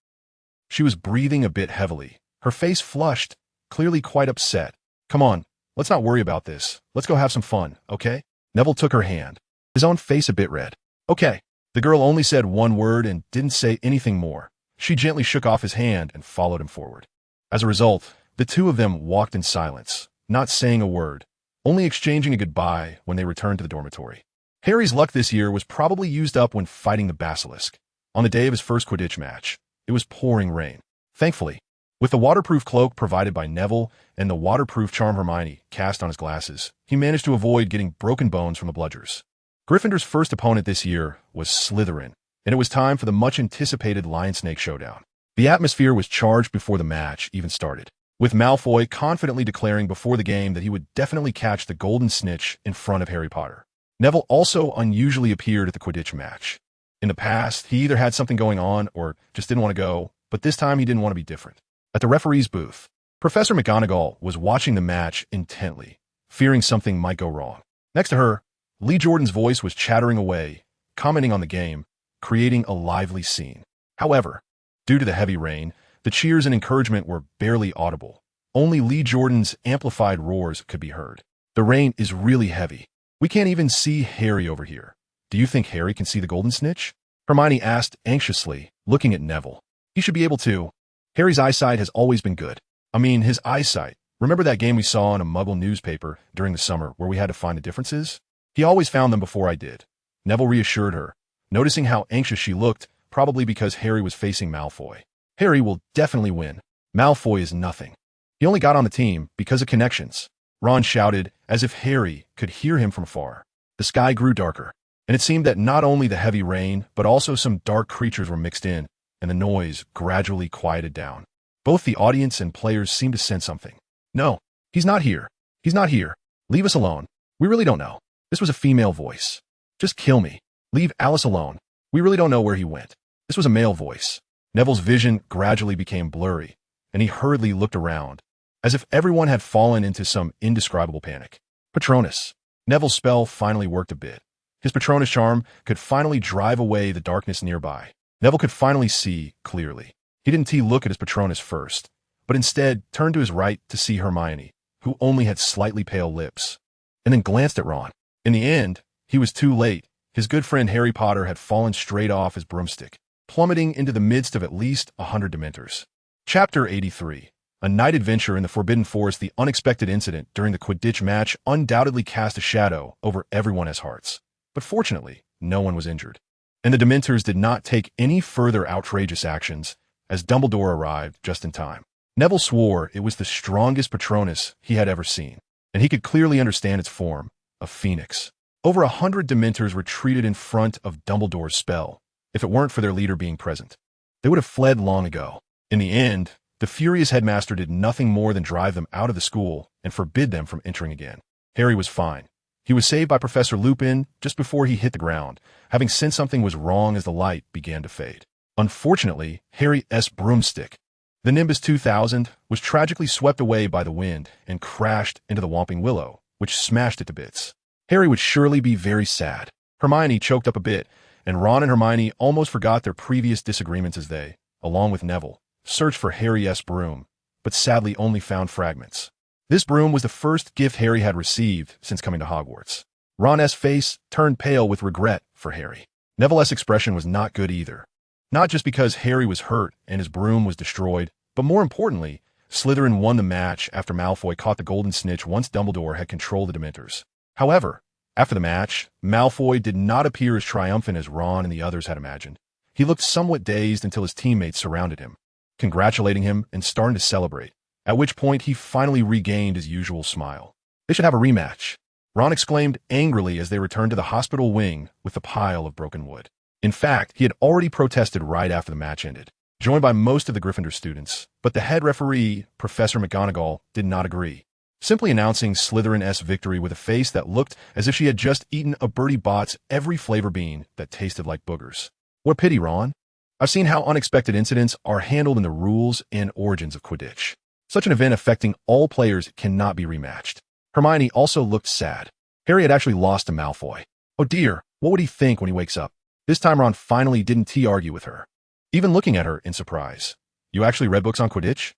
[SPEAKER 1] She was breathing a bit heavily, her face flushed, clearly quite upset. Come on, Let's not worry about this. Let's go have some fun, okay? Neville took her hand, his own face a bit red. Okay. The girl only said one word and didn't say anything more. She gently shook off his hand and followed him forward. As a result, the two of them walked in silence, not saying a word, only exchanging a goodbye when they returned to the dormitory. Harry's luck this year was probably used up when fighting the basilisk. On the day of his first Quidditch match, it was pouring rain. Thankfully, with the waterproof cloak provided by Neville and the waterproof charm Hermione cast on his glasses, he managed to avoid getting broken bones from the bludgers. Gryffindor's first opponent this year was Slytherin, and it was time for the much-anticipated Lion Snake showdown. The atmosphere was charged before the match even started, with Malfoy confidently declaring before the game that he would definitely catch the golden snitch in front of Harry Potter. Neville also unusually appeared at the Quidditch match. In the past, he either had something going on or just didn't want to go, but this time he didn't want to be different. At the referee's booth, Professor McGonagall was watching the match intently, fearing something might go wrong. Next to her, Lee Jordan's voice was chattering away, commenting on the game, creating a lively scene. However, due to the heavy rain, the cheers and encouragement were barely audible. Only Lee Jordan's amplified roars could be heard. The rain is really heavy. We can't even see Harry over here. Do you think Harry can see the golden snitch? Hermione asked anxiously, looking at Neville. He should be able to. Harry's eyesight has always been good. I mean, his eyesight. Remember that game we saw in a Muggle newspaper during the summer where we had to find the differences? He always found them before I did. Neville reassured her, noticing how anxious she looked, probably because Harry was facing Malfoy. Harry will definitely win. Malfoy is nothing. He only got on the team because of connections. Ron shouted, as if Harry could hear him from afar. The sky grew darker, and it seemed that not only the heavy rain, but also some dark creatures were mixed in, and the noise gradually quieted down. Both the audience and players seemed to sense something. No, he's not here. He's not here. Leave us alone. We really don't know. This was a female voice. Just kill me. Leave Alice alone. We really don't know where he went. This was a male voice. Neville's vision gradually became blurry, and he hurriedly looked around, as if everyone had fallen into some indescribable panic. Patronus. Neville's spell finally worked a bit. His Patronus charm could finally drive away the darkness nearby. Neville could finally see clearly. He didn't look at his Patronus first, but instead turned to his right to see Hermione, who only had slightly pale lips, and then glanced at Ron. In the end, he was too late. His good friend Harry Potter had fallen straight off his broomstick, plummeting into the midst of at least 100 Dementors. Chapter 83. A night adventure in the Forbidden Forest. The unexpected incident during the Quidditch match undoubtedly cast a shadow over everyone's hearts. But fortunately, no one was injured. And the Dementors did not take any further outrageous actions, as Dumbledore arrived just in time. Neville swore it was the strongest Patronus he had ever seen, and he could clearly understand its form, a phoenix. Over 100 Dementors retreated in front of Dumbledore's spell. If it weren't for their leader being present, they would have fled long ago. In the end, the furious headmaster did nothing more than drive them out of the school and forbid them from entering again. Harry was fine. He was saved by Professor Lupin just before he hit the ground, having sensed something was wrong as the light began to fade. Unfortunately, Harry's broomstick, the Nimbus 2000, was tragically swept away by the wind and crashed into the Whomping Willow, which smashed it to bits. Harry would surely be very sad. Hermione choked up a bit, and Ron and Hermione almost forgot their previous disagreements as they, along with Neville, searched for Harry's broom, but sadly only found fragments. This broom was the first gift Harry had received since coming to Hogwarts. Ron's face turned pale with regret for Harry. Neville's expression was not good either. Not just because Harry was hurt and his broom was destroyed, but more importantly, Slytherin won the match after Malfoy caught the golden snitch once Dumbledore had controlled the Dementors. However, after the match, Malfoy did not appear as triumphant as Ron and the others had imagined. He looked somewhat dazed until his teammates surrounded him, congratulating him and starting to celebrate, at which point he finally regained his usual smile. They should have a rematch, Ron exclaimed angrily as they returned to the hospital wing with the pile of broken wood. In fact, he had already protested right after the match ended, joined by most of the Gryffindor students, but the head referee, Professor McGonagall, did not agree, simply announcing Slytherin's victory with a face that looked as if she had just eaten a Bertie Bott's every flavor bean that tasted like boogers. What a pity, Ron. I've seen how unexpected incidents are handled in the rules and origins of Quidditch. Such an event affecting all players cannot be rematched. Hermione also looked sad. Harry had actually lost to Malfoy. Oh dear, what would he think when he wakes up? This time Ron finally didn't argue with her, even looking at her in surprise. You actually read books on Quidditch?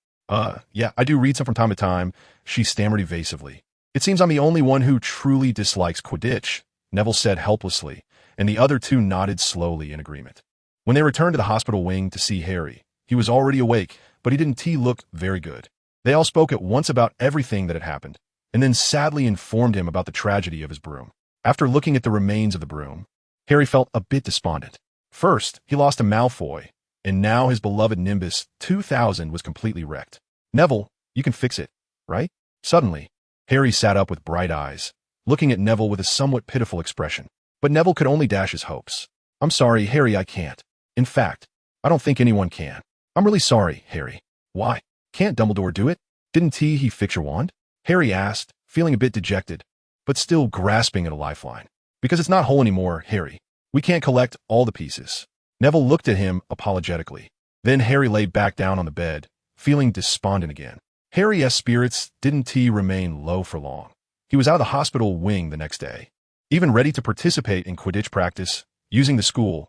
[SPEAKER 1] Yeah, I do read some from time to time, she stammered evasively. It seems I'm the only one who truly dislikes Quidditch, Neville said helplessly, and the other two nodded slowly in agreement. When they returned to the hospital wing to see Harry, he was already awake, but he didn't look very good. They all spoke at once about everything that had happened, and then sadly informed him about the tragedy of his broom. After looking at the remains of the broom, Harry felt a bit despondent. First, he lost a Malfoy, and now his beloved Nimbus 2000 was completely wrecked. Neville, you can fix it, right? Suddenly, Harry sat up with bright eyes, looking at Neville with a somewhat pitiful expression. But Neville could only dash his hopes. I'm sorry, Harry, I can't. In fact, I don't think anyone can. I'm really sorry, Harry. Why? Can't Dumbledore do it? Didn't he fix your wand? Harry asked, feeling a bit dejected, but still grasping at a lifeline. Because it's not whole anymore, Harry. We can't collect all the pieces. Neville looked at him apologetically. Then Harry lay back down on the bed, feeling despondent again. Harry's spirits didn't remain low for long. He was out of the hospital wing the next day, even ready to participate in Quidditch practice, using the school's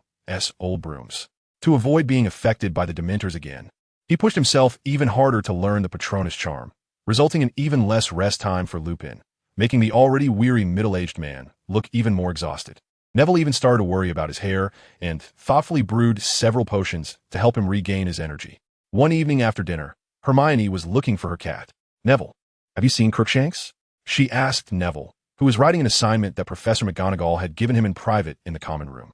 [SPEAKER 1] old brooms. To avoid being affected by the Dementors again, he pushed himself even harder to learn the Patronus charm, resulting in even less rest time for Lupin, making the already weary middle-aged man look even more exhausted. Neville even started to worry about his hair and thoughtfully brewed several potions to help him regain his energy. One evening after dinner, Hermione was looking for her cat. Neville, have you seen Crookshanks? She asked Neville, who was writing an assignment that Professor McGonagall had given him in private in the common room.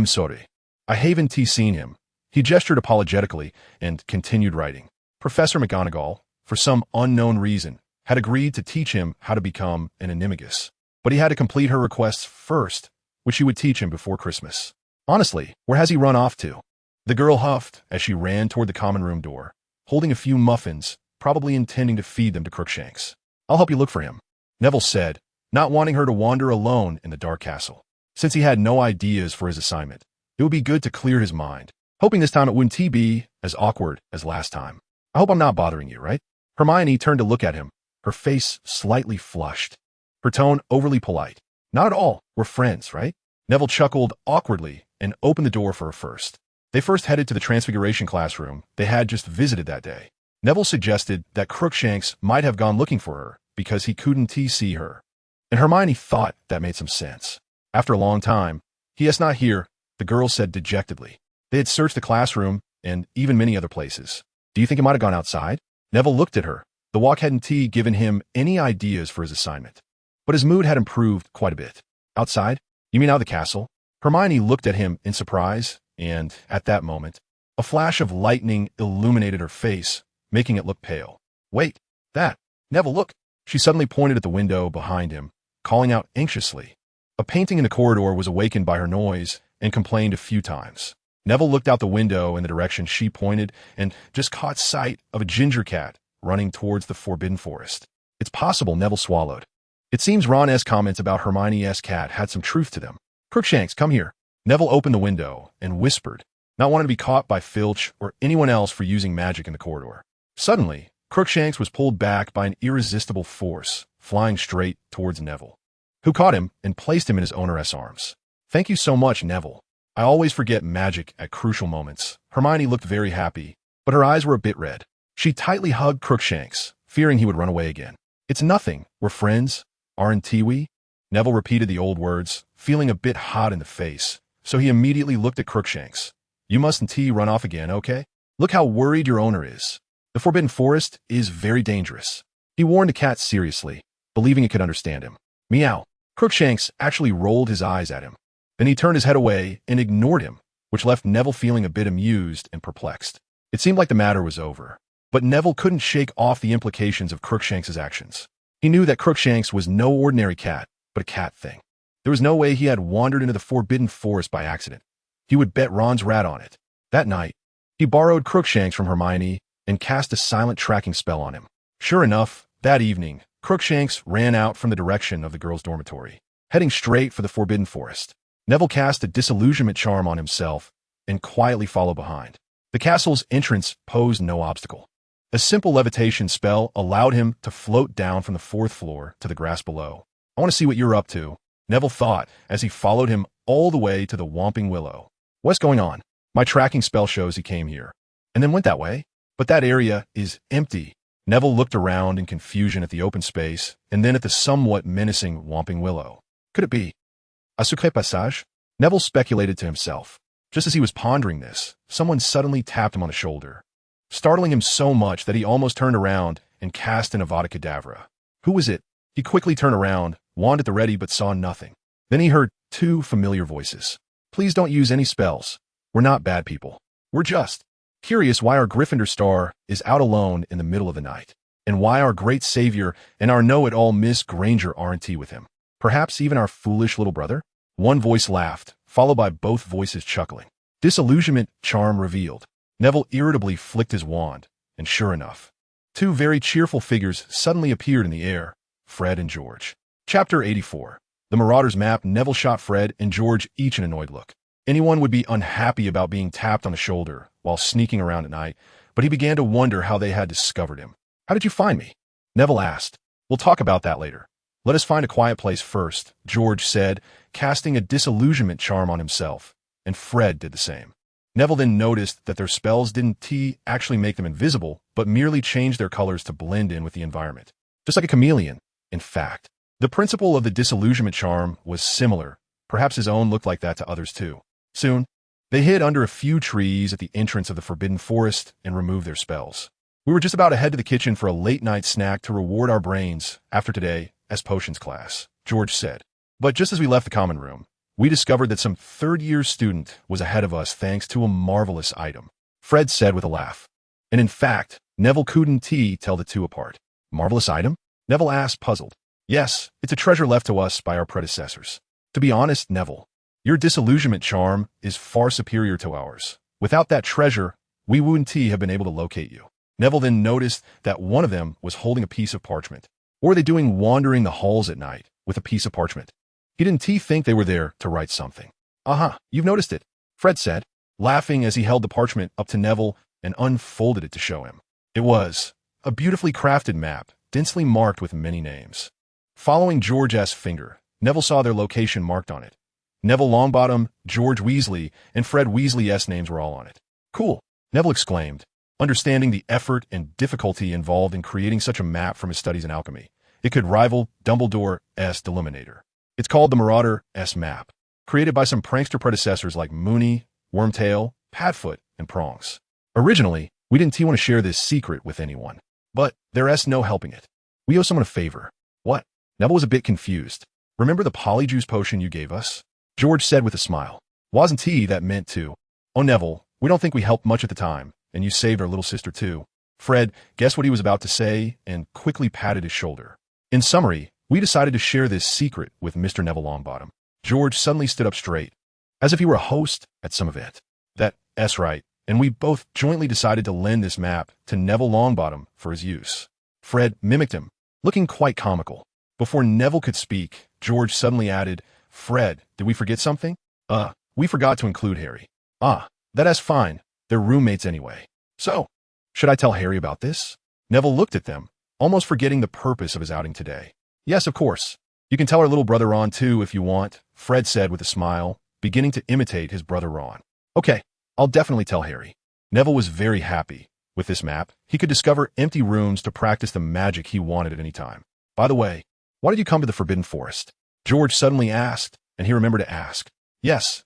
[SPEAKER 1] Sorry. I haven't seen him. He gestured apologetically and continued writing. Professor McGonagall, for some unknown reason, had agreed to teach him how to become an animagus, but he had to complete her requests first, which she would teach him before Christmas. Honestly, where has he run off to? The girl huffed as she ran toward the common room door, holding a few muffins, probably intending to feed them to Crookshanks. I'll help you look for him, Neville said, not wanting her to wander alone in the dark castle. Since he had no ideas for his assignment, it would be good to clear his mind, hoping this time it wouldn't be as awkward as last time. I hope I'm not bothering you, right? Hermione turned to look at him, her face slightly flushed, her tone overly polite. Not at all. We're friends, right? Neville chuckled awkwardly and opened the door for her first. They first headed to the Transfiguration classroom they had just visited that day. Neville suggested that Crookshanks might have gone looking for her because he couldn't see her, and Hermione thought that made some sense. After a long time, he is not here, the girl said dejectedly. They had searched the classroom and even many other places. Do you think he might have gone outside? Neville looked at her. The walk hadn't given him any ideas for his assignment, but his mood had improved quite a bit. Outside? You mean out of the castle? Hermione looked at him in surprise, and, at that moment, a flash of lightning illuminated her face, making it look pale. Wait, that! Neville, look! She suddenly pointed at the window behind him, calling out anxiously. A painting in the corridor was awakened by her noise and complained a few times. Neville looked out the window in the direction she pointed and just caught sight of a ginger cat running towards the Forbidden Forest. It's possible, Neville swallowed. It seems Ron's comments about Hermione's cat had some truth to them. Crookshanks, come here. Neville opened the window and whispered, not wanting to be caught by Filch or anyone else for using magic in the corridor. Suddenly, Crookshanks was pulled back by an irresistible force, flying straight towards Neville, who caught him and placed him in his owner's arms. Thank you so much, Neville. I always forget magic at crucial moments. Hermione looked very happy, but her eyes were a bit red. She tightly hugged Crookshanks, fearing he would run away again. It's nothing. We're friends, aren't we? Neville repeated the old words, feeling a bit hot in the face, so he immediately looked at Crookshanks. You mustn't run off again, okay? Look how worried your owner is. The Forbidden Forest is very dangerous. He warned the cat seriously, believing it could understand him. Meow. Crookshanks actually rolled his eyes at him. Then he turned his head away and ignored him, which left Neville feeling a bit amused and perplexed. It seemed like the matter was over, but Neville couldn't shake off the implications of Crookshanks' actions. He knew that Crookshanks was no ordinary cat, but a cat thing. There was no way he had wandered into the Forbidden Forest by accident. He would bet Ron's rat on it. That night, he borrowed Crookshanks from Hermione and cast a silent tracking spell on him. Sure enough, that evening, Crookshanks ran out from the direction of the girls' dormitory, heading straight for the Forbidden Forest. Neville cast a disillusionment charm on himself and quietly followed behind. The castle's entrance posed no obstacle. A simple levitation spell allowed him to float down from the 4th floor to the grass below. I want to see what you're up to, Neville thought as he followed him all the way to the Whomping Willow. What's going on? My tracking spell shows he came here, and then went that way. But that area is empty, Neville looked around in confusion at the open space and then at the somewhat menacing Whomping Willow. Could it be a secret passage? Neville speculated to himself. Just as he was pondering this, someone suddenly tapped him on the shoulder, startling him so much that he almost turned around and cast an Avada Kedavra. Who was it? He quickly turned around, wand at the ready, but saw nothing. Then he heard two familiar voices. Please don't use any spells. We're not bad people. We're just curious why our Gryffindor star is out alone in the middle of the night, and why our great savior and our know-it-all Miss Granger aren't with him. Perhaps even our foolish little brother? One voice laughed, followed by both voices chuckling. Disillusionment charm revealed. Neville irritably flicked his wand, and sure enough, two very cheerful figures suddenly appeared in the air, Fred and George. Chapter 84. The Marauder's Map. Neville shot Fred and George each an annoyed look. Anyone would be unhappy about being tapped on the shoulder while sneaking around at night, but he began to wonder how they had discovered him. How did you find me? Neville asked. We'll talk about that later. Let us find a quiet place first, George said, casting a disillusionment charm on himself, and Fred did the same. Neville then noticed that their spells didn't actually make them invisible, but merely change their colors to blend in with the environment. Just like a chameleon, in fact. The principle of the disillusionment charm was similar. Perhaps his own looked like that to others too. Soon, they hid under a few trees at the entrance of the Forbidden Forest and removed their spells. We were just about to head to the kitchen for a late-night snack to reward our brains after today as potions class, George said. But just as we left the common room, we discovered that some third-year student was ahead of us thanks to a marvelous item, Fred said with a laugh. And in fact, Neville couldn't tell the two apart. Marvelous item? Neville asked, puzzled. Yes, it's a treasure left to us by our predecessors. To be honest, Neville, your disillusionment charm is far superior to ours. Without that treasure, we wouldn't have been able to locate you. Neville then noticed that one of them was holding a piece of parchment. What were they doing wandering the halls at night with a piece of parchment? He didn't think they were there to write something. You've noticed it, Fred said, laughing as he held the parchment up to Neville and unfolded it to show him. It was a beautifully crafted map, densely marked with many names. Following George's finger, Neville saw their location marked on it. Neville Longbottom, George Weasley, and Fred Weasley's names were all on it. Cool, Neville exclaimed, understanding the effort and difficulty involved in creating such a map from his studies in alchemy. It could rival Dumbledore's Deluminator. It's called the Marauder's Map, created by some prankster predecessors like Moony, Wormtail, Padfoot, and Prongs. Originally, we didn't want to share this secret with anyone, but there's no helping it. We owe someone a favor. What? Neville was a bit confused. Remember the polyjuice potion you gave us? George said with a smile. Wasn't that meant to? Oh, Neville, we don't think we helped much at the time, and you saved our little sister too. Fred guessed what he was about to say and quickly patted his shoulder. In summary, we decided to share this secret with Mr. Neville Longbottom. George suddenly stood up straight, as if he were a host at some event. That's right, and we both jointly decided to lend this map to Neville Longbottom for his use. Fred mimicked him, looking quite comical. Before Neville could speak, George suddenly added, Fred, did we forget something? We forgot to include Harry. That's fine. They're roommates anyway. So, should I tell Harry about this? Neville looked at them, almost forgetting the purpose of his outing today. Yes, of course. You can tell our little brother Ron too if you want, Fred said with a smile, beginning to imitate his brother Ron. Okay, I'll definitely tell Harry. Neville was very happy. With this map, he could discover empty rooms to practice the magic he wanted at any time. By the way, why did you come to the Forbidden Forest? George suddenly asked, and he remembered to ask. Yes,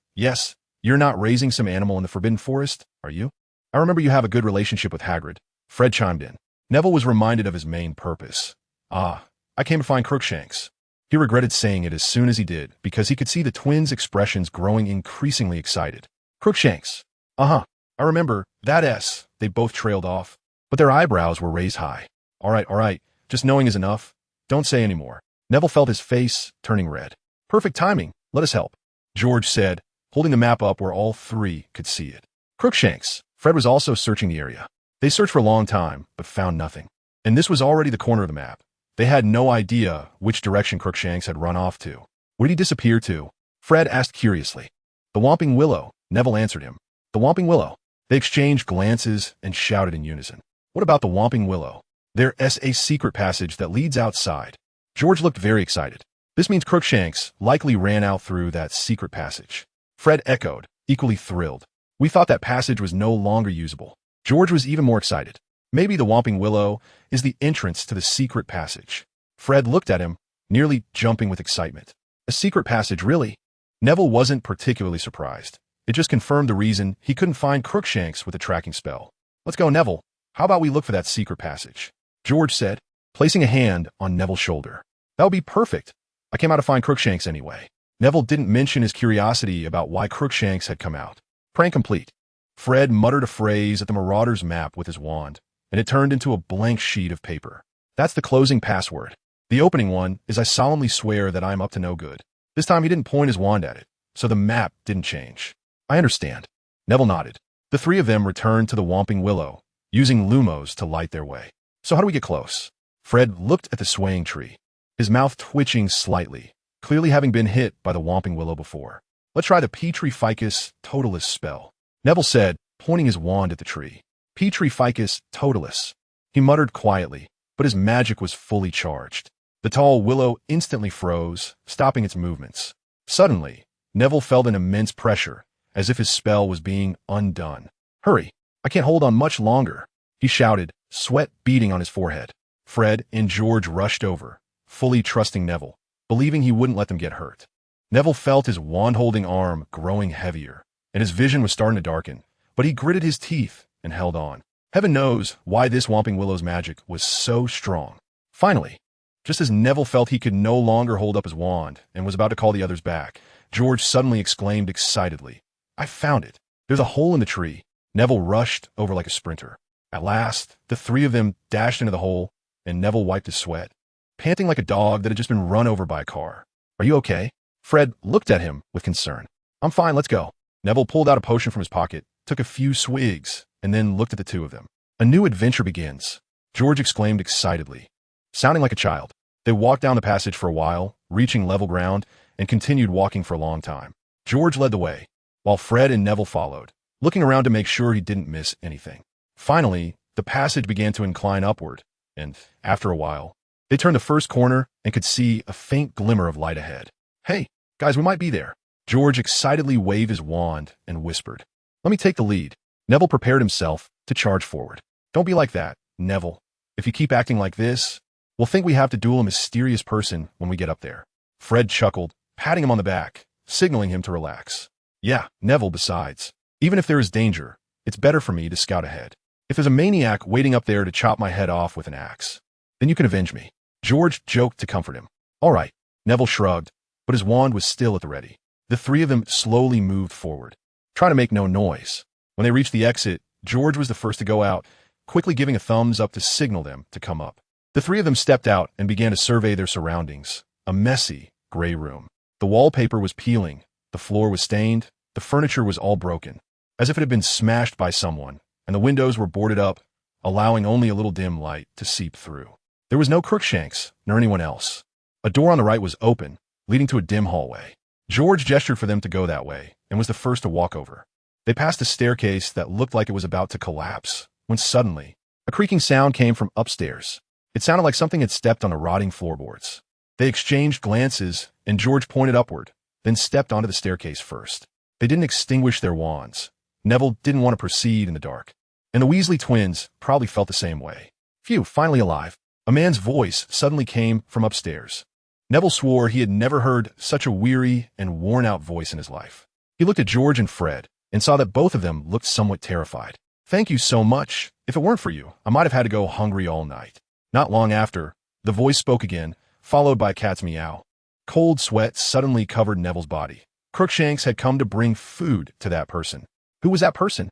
[SPEAKER 1] you're not raising some animal in the Forbidden Forest, are you? I remember you have a good relationship with Hagrid, Fred chimed in. Neville was reminded of his main purpose. I came to find Crookshanks. He regretted saying it as soon as he did, because he could see the twins' expressions growing increasingly excited. Crookshanks. I remember, that. They both trailed off, but their eyebrows were raised high. All right, just knowing is enough. Don't say any more. Neville felt his face turning red. Perfect timing, let us help, George said, holding the map up where all three could see it. Crookshanks. Fred was also searching the area. They searched for a long time, but found nothing. And this was already the corner of the map. They had no idea which direction Crookshanks had run off to. Where did he disappear to? Fred asked curiously. The Whomping Willow, Neville answered him. The Whomping Willow. They exchanged glances and shouted in unison. What about the Whomping Willow? There's a secret passage that leads outside. George looked very excited. This means Crookshanks likely ran out through that secret passage. Fred echoed, equally thrilled. We thought that passage was no longer usable. George was even more excited. Maybe the Whomping Willow is the entrance to the secret passage. Fred looked at him, nearly jumping with excitement. A secret passage, really? Neville wasn't particularly surprised. It just confirmed the reason he couldn't find Crookshanks with a tracking spell. Let's go, Neville. How about we look for that secret passage? George said, placing a hand on Neville's shoulder. That would be perfect. I came out to find Crookshanks anyway. Neville didn't mention his curiosity about why Crookshanks had come out. Prank complete. Fred muttered a phrase at the Marauder's map with his wand, and it turned into a blank sheet of paper. That's the closing password. The opening one is I solemnly swear that I'm up to no good. This time he didn't point his wand at it, so the map didn't change. I understand. Neville nodded. The three of them returned to the Whomping Willow, using lumos to light their way. So how do we get close? Fred looked at the swaying tree, his mouth twitching slightly, clearly having been hit by the Whomping Willow before. Let's try the Petri Ficus Totalis spell, Neville said, pointing his wand at the tree. Petri Ficus Totalis. He muttered quietly, but his magic was fully charged. The tall willow instantly froze, stopping its movements. Suddenly, Neville felt an immense pressure, as if his spell was being undone. Hurry, I can't hold on much longer, he shouted, sweat beading on his forehead. Fred and George rushed over, fully trusting Neville, believing he wouldn't let them get hurt. Neville felt his wand-holding arm growing heavier, and his vision was starting to darken, but he gritted his teeth and held on. Heaven knows why this Whomping Willow's magic was so strong. Finally, just as Neville felt he could no longer hold up his wand and was about to call the others back, George suddenly exclaimed excitedly, I found it. There's a hole in the tree. Neville rushed over like a sprinter. At last, the three of them dashed into the hole, and Neville wiped his sweat, panting like a dog that had just been run over by a car. Are you okay? Fred looked at him with concern. I'm fine, let's go. Neville pulled out a potion from his pocket, took a few swigs, and then looked at the two of them. A new adventure begins, George exclaimed excitedly. Sounding like a child, they walked down the passage for a while, reaching level ground, and continued walking for a long time. George led the way, while Fred and Neville followed, looking around to make sure he didn't miss anything. Finally, the passage began to incline upward, and, after a while, they turned the first corner and could see a faint glimmer of light ahead. Hey, guys, we might be there. George excitedly waved his wand and whispered. Let me take the lead. Neville prepared himself to charge forward. Don't be like that, Neville. If you keep acting like this, we'll think we have to duel a mysterious person when we get up there. Fred chuckled, patting him on the back, signaling him to relax. Yeah, Neville, besides. Even if there is danger, it's better for me to scout ahead. If there's a maniac waiting up there to chop my head off with an axe, then you can avenge me. George joked to comfort him. All right, Neville shrugged, but his wand was still at the ready. The three of them slowly moved forward, trying to make no noise. When they reached the exit, George was the first to go out, quickly giving a thumbs up to signal them to come up. The three of them stepped out and began to survey their surroundings. A messy, gray room. The wallpaper was peeling, the floor was stained, the furniture was all broken, as if it had been smashed by someone, and the windows were boarded up, allowing only a little dim light to seep through. There was no Crookshanks, nor anyone else. A door on the right was open, leading to a dim hallway. George gestured for them to go that way, and was the first to walk over. They passed a staircase that looked like it was about to collapse, when suddenly, a creaking sound came from upstairs. It sounded like something had stepped on the rotting floorboards. They exchanged glances, and George pointed upward, then stepped onto the staircase first. They didn't extinguish their wands. Neville didn't want to proceed in the dark, and the Weasley twins probably felt the same way. Phew, finally alive. A man's voice suddenly came from upstairs. Neville swore he had never heard such a weary and worn-out voice in his life. He looked at George and Fred, and saw that both of them looked somewhat terrified. Thank you so much. If it weren't for you, I might have had to go hungry all night. Not long after, the voice spoke again, followed by a cat's meow. Cold sweat suddenly covered Neville's body. Crookshanks had come to bring food to that person. Who was that person?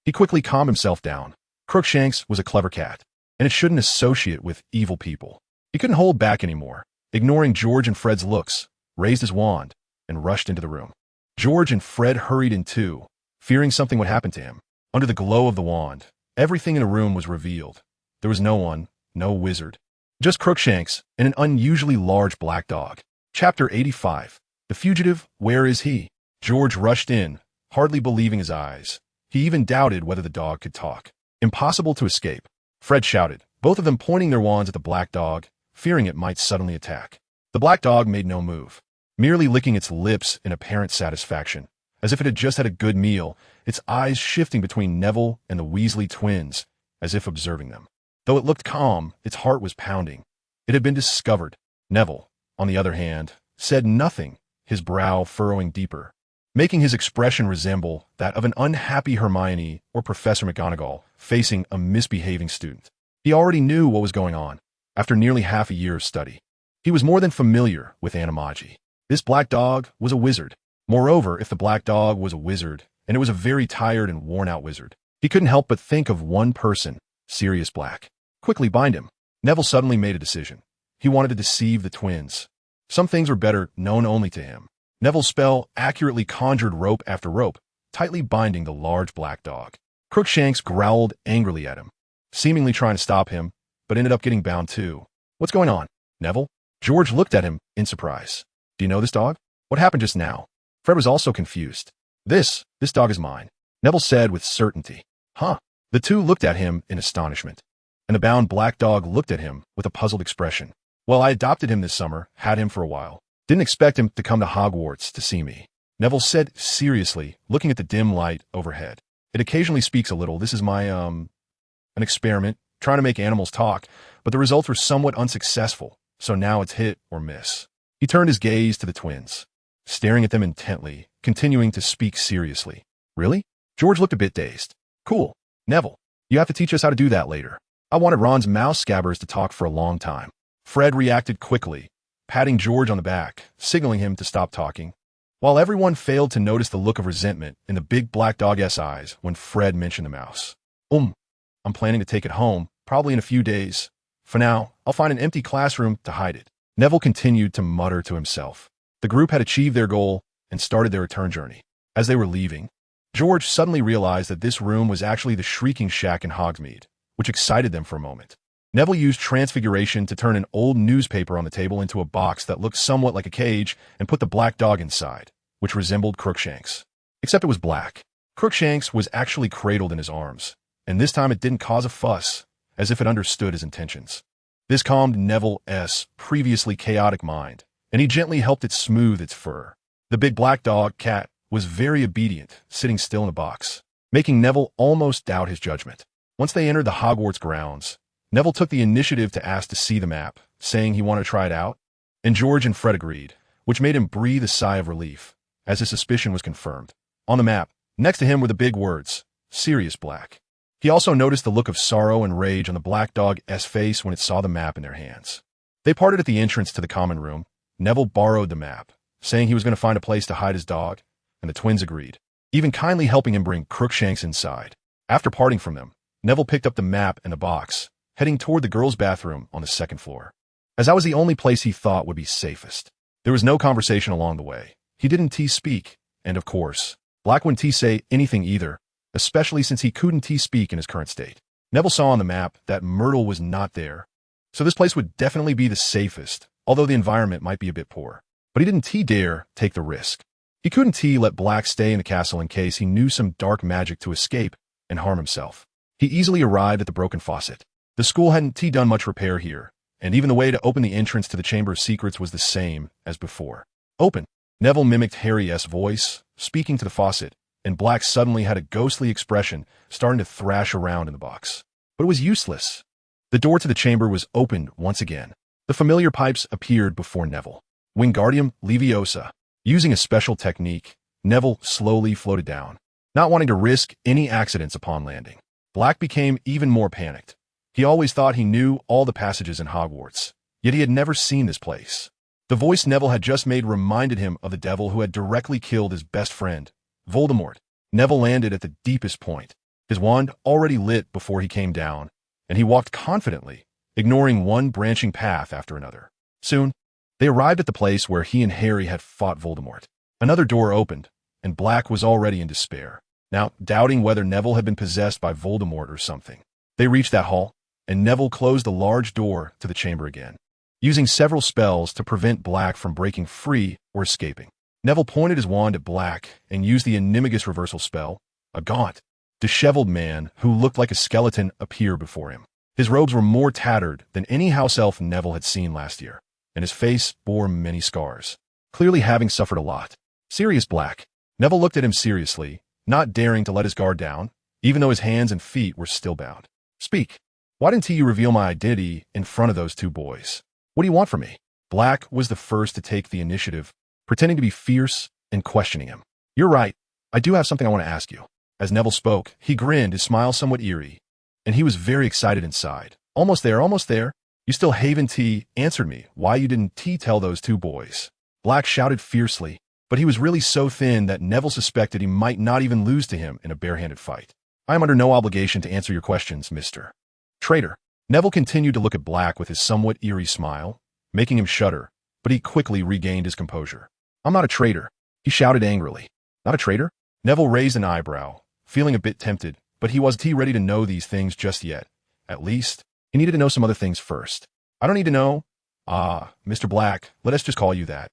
[SPEAKER 1] He quickly calmed himself down. Crookshanks was a clever cat, and it shouldn't associate with evil people. He couldn't hold back anymore. Ignoring George and Fred's looks, raised his wand, and rushed into the room. George and Fred hurried in too, fearing something would happen to him. Under the glow of the wand, everything in the room was revealed. There was no one, no wizard, just Crookshanks and an unusually large black dog. Chapter 85. The Fugitive, Where Is He? George rushed in, hardly believing his eyes. He even doubted whether the dog could talk. Impossible to escape, Fred shouted, both of them pointing their wands at the black dog, fearing it might suddenly attack. The black dog made no move, merely licking its lips in apparent satisfaction, as if it had just had a good meal, its eyes shifting between Neville and the Weasley twins, as if observing them. Though it looked calm, its heart was pounding. It had been discovered. Neville, on the other hand, said nothing, his brow furrowing deeper, making his expression resemble that of an unhappy Hermione or Professor McGonagall facing a misbehaving student. He already knew what was going on. After nearly half a year of study, he was more than familiar with animagi. This black dog was a wizard. Moreover, if the black dog was a wizard, and it was a very tired and worn-out wizard, he couldn't help but think of one person, Sirius Black. Quickly bind him. Neville suddenly made a decision. He wanted to deceive the twins. Some things were better known only to him. Neville's spell accurately conjured rope after rope, tightly binding the large black dog. Crookshanks growled angrily at him, seemingly trying to stop him, but ended up getting bound too. What's going on, Neville? George looked at him in surprise. Do you know this dog? What happened just now? Fred was also confused. This dog is mine, Neville said with certainty. Huh? The two looked at him in astonishment, and the bound black dog looked at him with a puzzled expression. Well, I adopted him this summer, had him for a while. Didn't expect him to come to Hogwarts to see me, Neville said seriously, looking at the dim light overhead. It occasionally speaks a little. This is my, an experiment, trying to make animals talk, but the results were somewhat unsuccessful, so now it's hit or miss. He turned his gaze to the twins, staring at them intently, continuing to speak seriously. Really? George looked a bit dazed. Cool. Neville, you have to teach us how to do that later. I wanted Ron's mouse scabbers to talk for a long time. Fred reacted quickly, patting George on the back, signaling him to stop talking, while everyone failed to notice the look of resentment in the big black dog's eyes when Fred mentioned the mouse. I'm planning to take it home, probably in a few days. For now, I'll find an empty classroom to hide it. Neville continued to mutter to himself. The group had achieved their goal and started their return journey. As they were leaving, George suddenly realized that this room was actually the Shrieking Shack in Hogsmeade, which excited them for a moment. Neville used Transfiguration to turn an old newspaper on the table into a box that looked somewhat like a cage and put the black dog inside, which resembled Crookshanks. Except it was black. Crookshanks was actually cradled in his arms, and this time it didn't cause a fuss, as if it understood his intentions. This calmed Neville's previously chaotic mind, and he gently helped it smooth its fur. The big black dog, Cat, was very obedient, sitting still in the box, making Neville almost doubt his judgment. Once they entered the Hogwarts grounds, Neville took the initiative to ask to see the map, saying he wanted to try it out, and George and Fred agreed, which made him breathe a sigh of relief, as his suspicion was confirmed. On the map, next to him were the big words, Sirius Black. He also noticed the look of sorrow and rage on the black dog's face when it saw the map in their hands. They parted at the entrance to the common room. Neville borrowed the map, saying he was going to find a place to hide his dog, and the twins agreed, even kindly helping him bring Crookshanks inside. After parting from them, Neville picked up the map and the box, heading toward the girls' bathroom on the second floor, as that was the only place he thought would be safest. There was no conversation along the way. He didn't speak, and of course, Black wouldn't say anything either, especially since he couldn't speak in his current state. Neville saw on the map that Myrtle was not there, so this place would definitely be the safest, although the environment might be a bit poor. But he didn't dare take the risk. He couldn't let Black stay in the castle in case he knew some dark magic to escape and harm himself. He easily arrived at the broken faucet. The school hadn't done much repair here, and even the way to open the entrance to the Chamber of Secrets was the same as before. Open. Neville mimicked Harry's voice, speaking to the faucet, and Black suddenly had a ghostly expression, starting to thrash around in the box. But it was useless. The door to the chamber was opened once again. The familiar pipes appeared before Neville. Wingardium Leviosa. Using a special technique, Neville slowly floated down, not wanting to risk any accidents upon landing. Black became even more panicked. He always thought he knew all the passages in Hogwarts, yet he had never seen this place. The voice Neville had just made reminded him of the devil who had directly killed his best friend, Voldemort. Neville landed at the deepest point, his wand already lit before he came down, and he walked confidently, ignoring one branching path after another. Soon, they arrived at the place where he and Harry had fought Voldemort. Another door opened, and Black was already in despair, now doubting whether Neville had been possessed by Voldemort or something. They reached that hall, and Neville closed the large door to the chamber again, using several spells to prevent Black from breaking free or escaping. Neville pointed his wand at Black and used the Animagus reversal spell. A gaunt, disheveled man who looked like a skeleton appeared before him. His robes were more tattered than any house elf Neville had seen last year, and his face bore many scars, clearly having suffered a lot. Sirius Black. Neville looked at him seriously, not daring to let his guard down, even though his hands and feet were still bound. Speak. Why didn't you reveal my identity in front of those two boys? What do you want from me? Black was the first to take the initiative, pretending to be fierce and questioning him. You're right. I do have something I want to ask you. As Neville spoke, he grinned, his smile somewhat eerie, and he was very excited inside. Almost there, almost there. You still haven't answered me why you didn't tell those two boys. Black shouted fiercely, but he was really so thin that Neville suspected he might not even lose to him in a barehanded fight. I am under no obligation to answer your questions, Mr. Traitor. Neville continued to look at Black with his somewhat eerie smile, making him shudder, but he quickly regained his composure. I'm not a traitor, he shouted angrily. Not a traitor? Neville raised an eyebrow, feeling a bit tempted, but he wasn't ready to know these things just yet. At least, he needed to know some other things first. I don't need to know. Mr. Black, let us just call you that.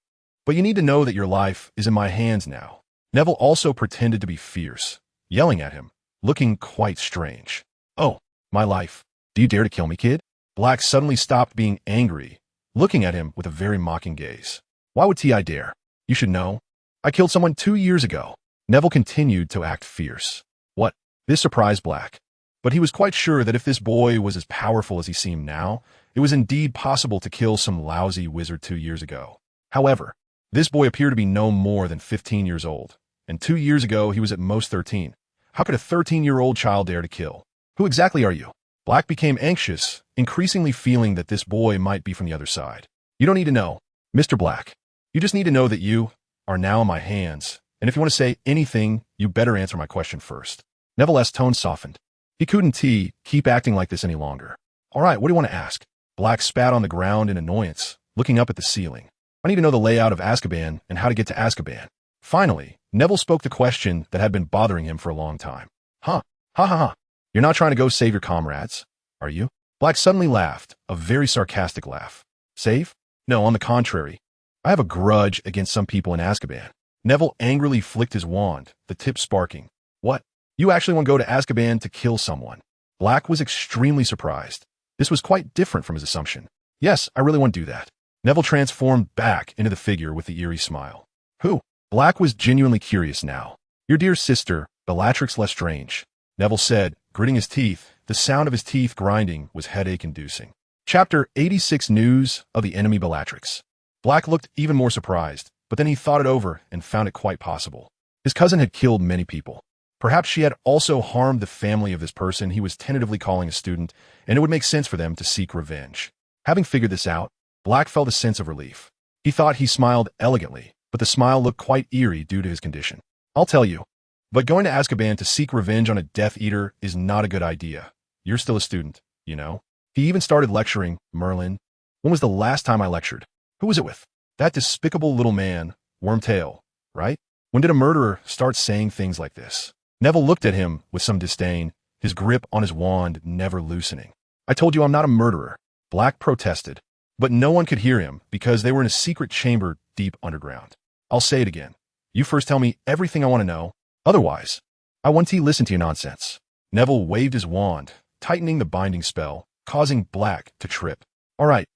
[SPEAKER 1] But you need to know that your life is in my hands now. Neville also pretended to be fierce, yelling at him, looking quite strange. Oh, my life. Do you dare to kill me, kid? Black suddenly stopped being angry, looking at him with a very mocking gaze. Why would I dare? You should know. I killed someone 2 years ago. Neville continued to act fierce. What? This surprised Black. But he was quite sure that if this boy was as powerful as he seemed now, it was indeed possible to kill some lousy wizard 2 years ago. However, this boy appeared to be no more than 15 years old, and 2 years ago he was at most 13. How could a 13-year-old child dare to kill? Who exactly are you? Black became anxious, increasingly feeling that this boy might be from the other side. You don't need to know, Mr. Black. You just need to know that you are now in my hands, and if you want to say anything, you better answer my question first. Neville's tone softened. He couldn't keep acting like this any longer. All right, what do you want to ask? Black spat on the ground in annoyance, looking up at the ceiling. I need to know the layout of Azkaban and how to get to Azkaban. Finally, Neville spoke the question that had been bothering him for a long time. Huh? Ha ha ha. You're not trying to go save your comrades, are you? Black suddenly laughed, a very sarcastic laugh. Save? No, on the contrary. I have a grudge against some people in Azkaban. Neville angrily flicked his wand, the tip sparking. What? You actually want to go to Azkaban to kill someone? Black was extremely surprised. This was quite different from his assumption. Yes, I really want to do that. Neville transformed back into the figure with the eerie smile. Who? Black was genuinely curious now. Your dear sister, Bellatrix Lestrange, Neville said, gritting his teeth. The sound of his teeth grinding was headache-inducing. Chapter 86 News of the Enemy Bellatrix. Black looked even more surprised, but then he thought it over and found it quite possible. His cousin had killed many people. Perhaps she had also harmed the family of this person he was tentatively calling a student, and it would make sense for them to seek revenge. Having figured this out, Black felt a sense of relief. He thought he smiled elegantly, but the smile looked quite eerie due to his condition. I'll tell you, but going to Azkaban to seek revenge on a Death Eater is not a good idea. You're still a student, you know? He even started lecturing, Merlin. When was the last time I lectured? Who was it with? That despicable little man, Wormtail, right? When did a murderer start saying things like this? Neville looked at him with some disdain, his grip on his wand never loosening. I told you I'm not a murderer, Black protested. But no one could hear him because they were in a secret chamber deep underground. I'll say it again. You first tell me everything I want to know. Otherwise, I won't listen to your nonsense. Neville waved his wand, tightening the binding spell, causing Black to trip. All right,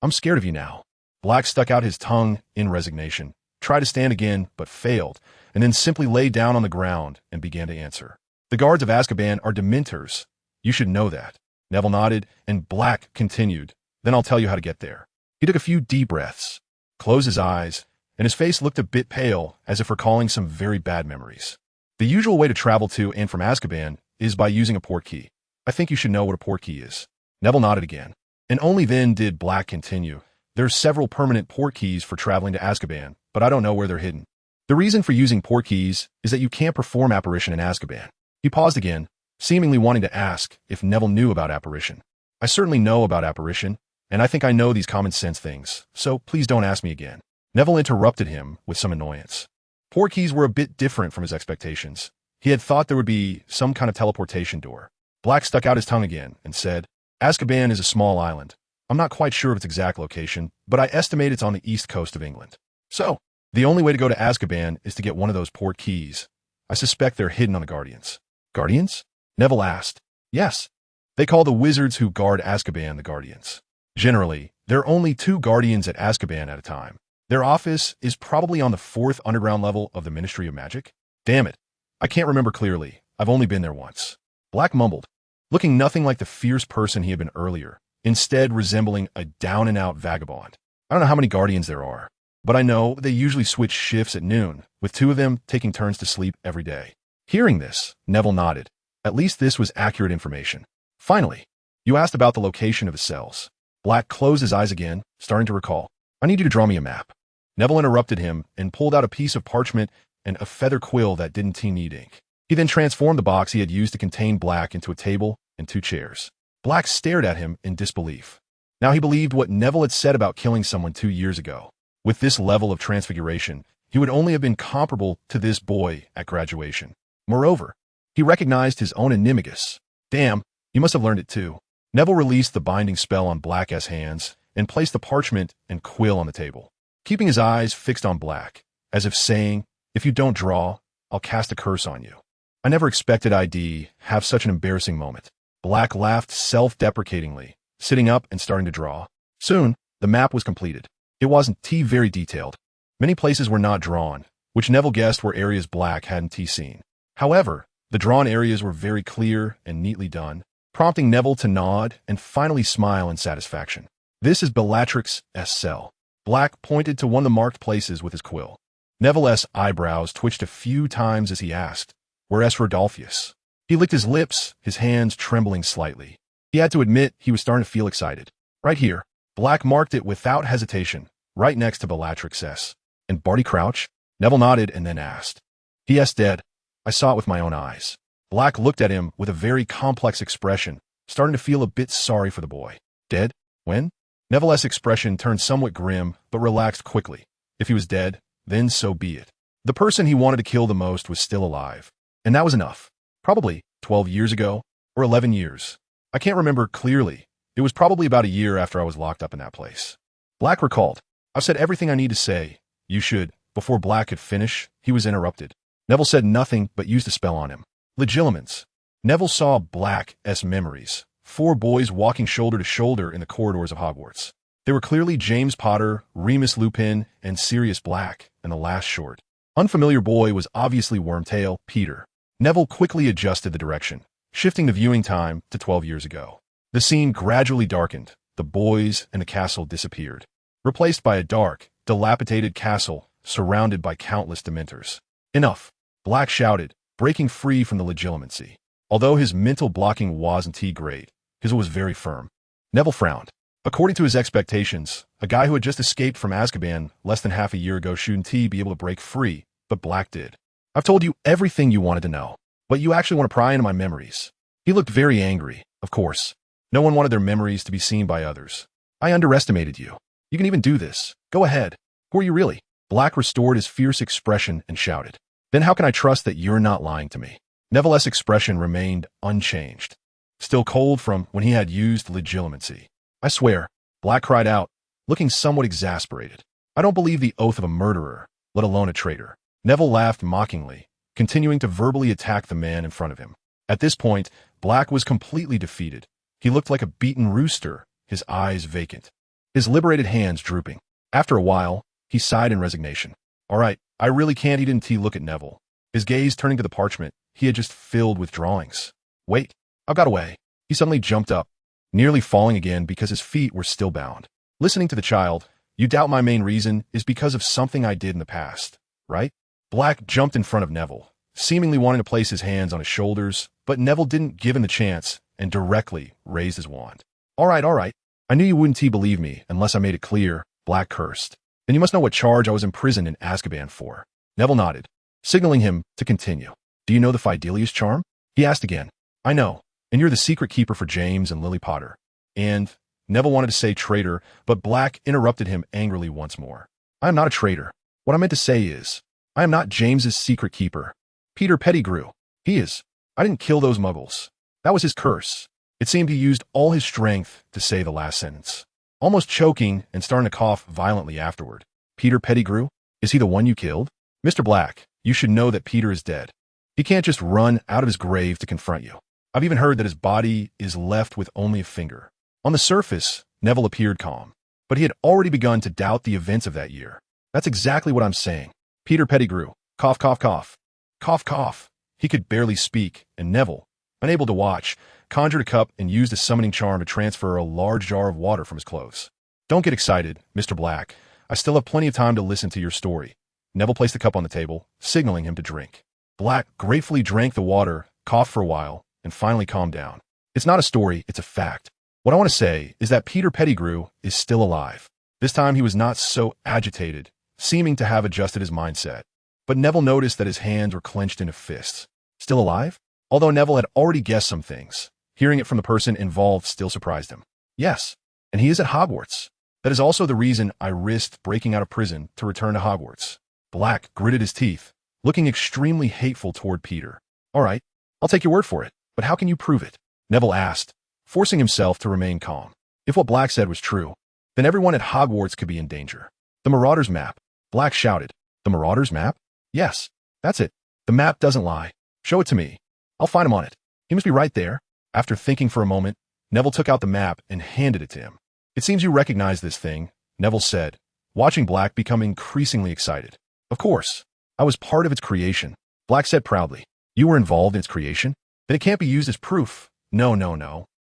[SPEAKER 1] I'm scared of you now. Black stuck out his tongue in resignation, tried to stand again, but failed, and then simply lay down on the ground and began to answer. The guards of Azkaban are Dementors. You should know that. Neville nodded, and Black continued. Then I'll tell you how to get there. He took a few deep breaths, closed his eyes, and his face looked a bit pale, as if recalling some very bad memories. The usual way to travel to and from Azkaban is by using a portkey. I think you should know what a portkey is. Neville nodded again, and only then did Black continue. There are several permanent portkeys for traveling to Azkaban, but I don't know where they're hidden. The reason for using portkeys is that you can't perform apparition in Azkaban. He paused again, seemingly wanting to ask if Neville knew about apparition. I certainly know about apparition, and I think I know these common sense things, so please don't ask me again. Neville interrupted him with some annoyance. Portkeys were a bit different from his expectations. He had thought there would be some kind of teleportation door. Black stuck out his tongue again and said, Azkaban is a small island. I'm not quite sure of its exact location, but I estimate it's on the east coast of England. So, the only way to go to Azkaban is to get one of those portkeys. I suspect they're hidden on the Guardians. Guardians? Neville asked. Yes. They call the wizards who guard Azkaban the Guardians. Generally, there are only 2 Guardians at Azkaban at a time. Their office is probably on the 4th underground level of the Ministry of Magic. Damn it. I can't remember clearly. I've only been there once. Black mumbled. looking nothing like the fierce person he had been earlier, instead resembling a down-and-out vagabond. I don't know how many guardians there are, but I know they usually switch shifts at noon, with 2 of them taking turns to sleep every day. Hearing this, Neville nodded. At least this was accurate information. Finally, you asked about the location of his cells. Black closed his eyes again, starting to recall. I need you to draw me a map. Neville interrupted him and pulled out a piece of parchment and a feather quill that didn't need ink. He then transformed the box he had used to contain Black into a table and 2 chairs. Black stared at him in disbelief. Now he believed what Neville had said about killing someone 2 years ago. With this level of transfiguration, he would only have been comparable to this boy at graduation. Moreover, he recognized his own animagus. Damn, you must have learned it too. Neville released the binding spell on Black's hands and placed the parchment and quill on the table, keeping his eyes fixed on Black, as if saying, if you don't draw, I'll cast a curse on you. I never expected I'd have such an embarrassing moment. Black laughed self-deprecatingly, sitting up and starting to draw. Soon, the map was completed. It wasn't very detailed. Many places were not drawn, which Neville guessed were areas Black hadn't seen. However, the drawn areas were very clear and neatly done, prompting Neville to nod and finally smile in satisfaction. This is Bellatrix's cell. Black pointed to one of the marked places with his quill. Neville's eyebrows twitched a few times as he asked, "Where's Rodolphus?" He licked his lips, his hands trembling slightly. He had to admit he was starting to feel excited. Right here. Black marked it without hesitation, right next to Bellatrix's. And Barty Crouch? Neville nodded and then asked. He.S. dead. I saw it with my own eyes. Black looked at him with a very complex expression, starting to feel a bit sorry for the boy. Dead? When? Neville's expression turned somewhat grim, but relaxed quickly. If he was dead, then so be it. The person he wanted to kill the most was still alive. And that was enough. Probably 12 years ago, or 11 years. I can't remember clearly. It was probably about a year after I was locked up in that place. Black recalled. I've said everything I need to say. You should. Before Black could finish, he was interrupted. Neville said nothing but used a spell on him. Legilimens. Neville saw Black's memories. 4 boys walking shoulder to shoulder in the corridors of Hogwarts. They were clearly James Potter, Remus Lupin, and Sirius Black, and the last short. Unfamiliar boy was obviously Wormtail, Peter. Neville quickly adjusted the direction, shifting the viewing time to 12 years ago. The scene gradually darkened. The boys and the castle disappeared, replaced by a dark, dilapidated castle surrounded by countless Dementors. Enough, Black shouted, breaking free from the legilimency. Although his mental blocking wasn't great, his was very firm. Neville frowned. According to his expectations, a guy who had just escaped from Azkaban less than half a year ago shouldn't be able to break free, but Black did. I've told you everything you wanted to know, but you actually want to pry into my memories. He looked very angry, of course. No one wanted their memories to be seen by others. I underestimated you. You can even do this. Go ahead. Who are you really? Black restored his fierce expression and shouted. Then how can I trust that you're not lying to me? Neville's expression remained unchanged, still cold from when he had used legilimency. I swear, Black cried out, looking somewhat exasperated. I don't believe the oath of a murderer, let alone a traitor. Neville laughed mockingly, continuing to verbally attack the man in front of him. At this point, Black was completely defeated. He looked like a beaten rooster, his eyes vacant, his liberated hands drooping. After a while, he sighed in resignation. All right, I really can't. He didn't look at Neville, his gaze turning to the parchment he had just filled with drawings. Wait, I've got away. He suddenly jumped up, nearly falling again because his feet were still bound. Listening to the child, you doubt my main reason is because of something I did in the past, right? Black jumped in front of Neville, seemingly wanting to place his hands on his shoulders, but Neville didn't give him the chance and directly raised his wand. All right. I knew you wouldn't believe me unless I made it clear, Black cursed. Then you must know what charge I was imprisoned in Azkaban for. Neville nodded, signaling him to continue. Do you know the Fidelius charm? He asked again. I know, and you're the secret keeper for James and Lily Potter. And Neville wanted to say traitor, but Black interrupted him angrily once more. I am not a traitor. What I meant to say is, I am not James's secret keeper. Peter Pettigrew. He is. I didn't kill those muggles. That was his curse. It seemed he used all his strength to say the last sentence, almost choking and starting to cough violently afterward. Peter Pettigrew? Is he the one you killed? Mr. Black, you should know that Peter is dead. He can't just run out of his grave to confront you. I've even heard that his body is left with only a finger. On the surface, Neville appeared calm, but he had already begun to doubt the events of that year. That's exactly what I'm saying. Peter Pettigrew. Cough, cough, cough. Cough, cough. He could barely speak, and Neville, unable to watch, conjured a cup and used a summoning charm to transfer a large jar of water from his clothes. Don't get excited, Mr. Black. I still have plenty of time to listen to your story. Neville placed the cup on the table, signaling him to drink. Black gratefully drank the water, coughed for a while, and finally calmed down. It's not a story, it's a fact. What I want to say is that Peter Pettigrew is still alive. This time he was not so agitated, seeming to have adjusted his mindset. But Neville noticed that his hands were clenched into fists. Still alive? Although Neville had already guessed some things, hearing it from the person involved still surprised him. Yes, and he is at Hogwarts. That is also the reason I risked breaking out of prison to return to Hogwarts. Black gritted his teeth, looking extremely hateful toward Peter. All right, I'll take your word for it, but how can you prove it? Neville asked, forcing himself to remain calm. If what Black said was true, then everyone at Hogwarts could be in danger. The Marauder's map. Black shouted. The Marauder's map? Yes, that's it. The map doesn't lie. Show it to me. I'll find him on it. He must be right there. After thinking for a moment, Neville took out the map and handed it to him. It seems you recognize this thing, Neville said, watching Black become increasingly excited. Of course. I was part of its creation. Black said proudly. You were involved in its creation? Then it can't be used as proof. No.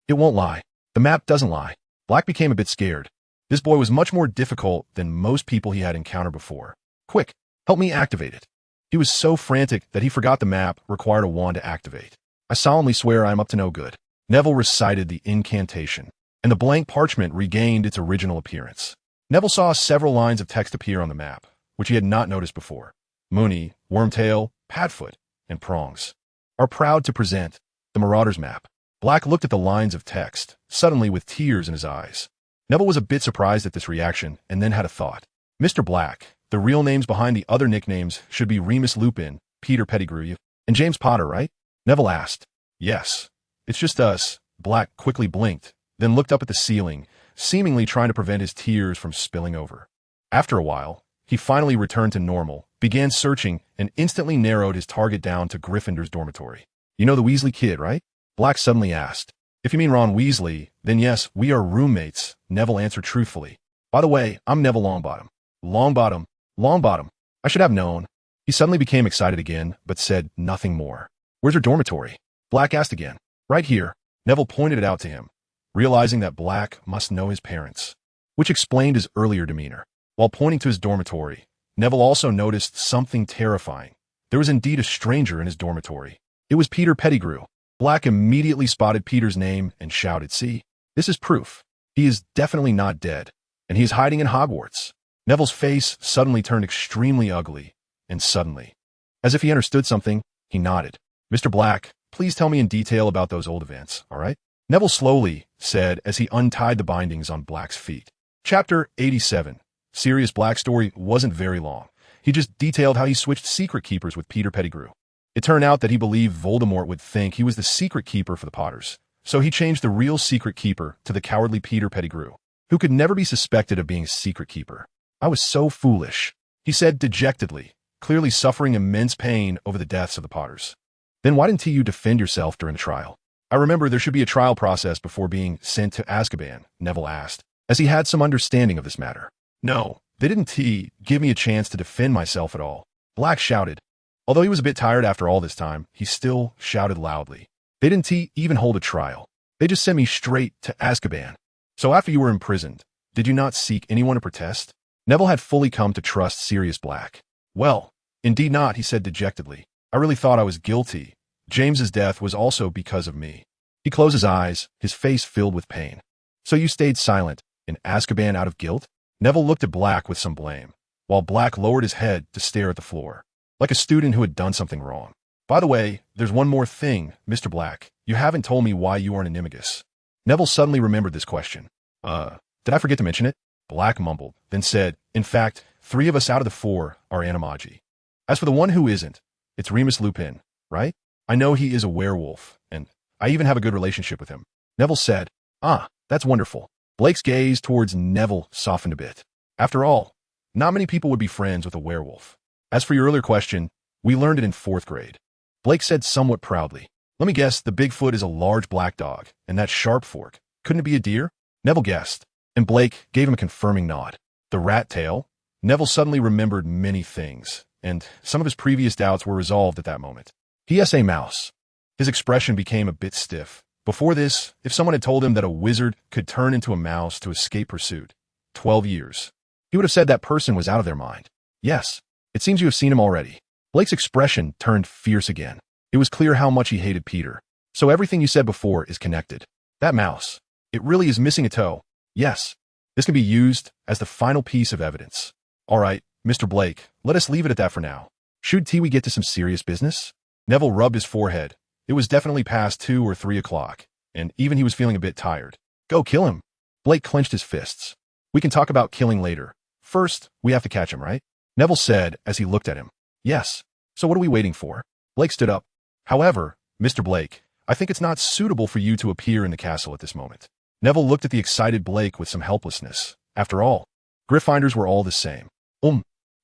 [SPEAKER 1] It won't lie. The map doesn't lie. Black became a bit scared. This boy was much more difficult than most people he had encountered before. Quick, help me activate it. He was so frantic that he forgot the map required a wand to activate. I solemnly swear I am up to no good. Neville recited the incantation, and the blank parchment regained its original appearance. Neville saw several lines of text appear on the map, which he had not noticed before. Moony, Wormtail, Padfoot, and Prongs are proud to present the Marauder's map. Black looked at the lines of text, suddenly with tears in his eyes. Neville was a bit surprised at this reaction and then had a thought. Mr. Black, the real names behind the other nicknames should be Remus Lupin, Peter Pettigrew, and James Potter, right? Neville asked. Yes. It's just us. Black quickly blinked, then looked up at the ceiling, seemingly trying to prevent his tears from spilling over. After a while, he finally returned to normal, began searching, and instantly narrowed his target down to Gryffindor's dormitory. You know the Weasley kid, right? Black suddenly asked. If you mean Ron Weasley, then yes, we are roommates, Neville answered truthfully. By the way, I'm Neville Longbottom. Longbottom. I should have known. He suddenly became excited again, but said nothing more. Where's your dormitory? Black asked again. Right here. Neville pointed it out to him, realizing that Black must know his parents, which explained his earlier demeanor. While pointing to his dormitory, Neville also noticed something terrifying. There was indeed a stranger in his dormitory. It was Peter Pettigrew. Black immediately spotted Peter's name and shouted, see, this is proof. He is definitely not dead, and he is hiding in Hogwarts. Neville's face suddenly turned extremely ugly, and suddenly, as if he understood something, he nodded. Mr. Black, please tell me in detail about those old events, all right? Neville slowly said as he untied the bindings on Black's feet. Chapter 87. Sirius Black's story wasn't very long. He just detailed how he switched secret keepers with Peter Pettigrew. It turned out that he believed Voldemort would think he was the secret keeper for the Potters, so he changed the real secret keeper to the cowardly Peter Pettigrew, who could never be suspected of being a secret keeper. I was so foolish, he said dejectedly, clearly suffering immense pain over the deaths of the Potters. Then why didn't you defend yourself during the trial? I remember there should be a trial process before being sent to Azkaban, Neville asked, as he had some understanding of this matter. No, they didn't give me a chance to defend myself at all, Black shouted. Although he was a bit tired after all this time, he still shouted loudly. They didn't even hold a trial. They just sent me straight to Azkaban. So after you were imprisoned, did you not seek anyone to protest? Neville had fully come to trust Sirius Black. Well, indeed not, he said dejectedly. I really thought I was guilty. James's death was also because of me. He closed his eyes, his face filled with pain. So you stayed silent, in Azkaban out of guilt? Neville looked at Black with some blame, while Black lowered his head to stare at the floor, like a student who had done something wrong. By the way, there's one more thing, Mr. Black. You haven't told me why you are an animagus. Neville suddenly remembered this question. Did I forget to mention it? Black mumbled, then said, in fact, 3 of us out of the 4 are animagi. As for the one who isn't, it's Remus Lupin, right? I know he is a werewolf, and I even have a good relationship with him. Neville said, ah, that's wonderful. Blake's gaze towards Neville softened a bit. After all, not many people would be friends with a werewolf. As for your earlier question, we learned it in 4th grade. Blake said somewhat proudly. Let me guess, the Bigfoot is a large black dog, and that sharp fork. Couldn't it be a deer? Neville guessed, and Blake gave him a confirming nod. The rat tail? Neville suddenly remembered many things, and some of his previous doubts were resolved at that moment. P.S. a mouse. His expression became a bit stiff, Before this, if someone had told him that a wizard could turn into a mouse to escape pursuit, 12 years, he would have said that person was out of their mind. Yes, it seems you have seen him already. Blake's expression turned fierce again. It was clear how much he hated Peter. So everything you said before is connected. That mouse, it really is missing a toe. Yes, this can be used as the final piece of evidence. All right, Mr. Blake, let us leave it at that for now. Should we get to some serious business? Neville rubbed his forehead. It was definitely past 2 or 3 o'clock, and even he was feeling a bit tired. Go kill him. Blake clenched his fists. We can talk about killing later. First, we have to catch him, right? Neville said as he looked at him. Yes. So what are we waiting for? Blake stood up. However, Mr. Blake, I think it's not suitable for you to appear in the castle at this moment. Neville looked at the excited Blake with some helplessness. After all, Gryffindors were all the same.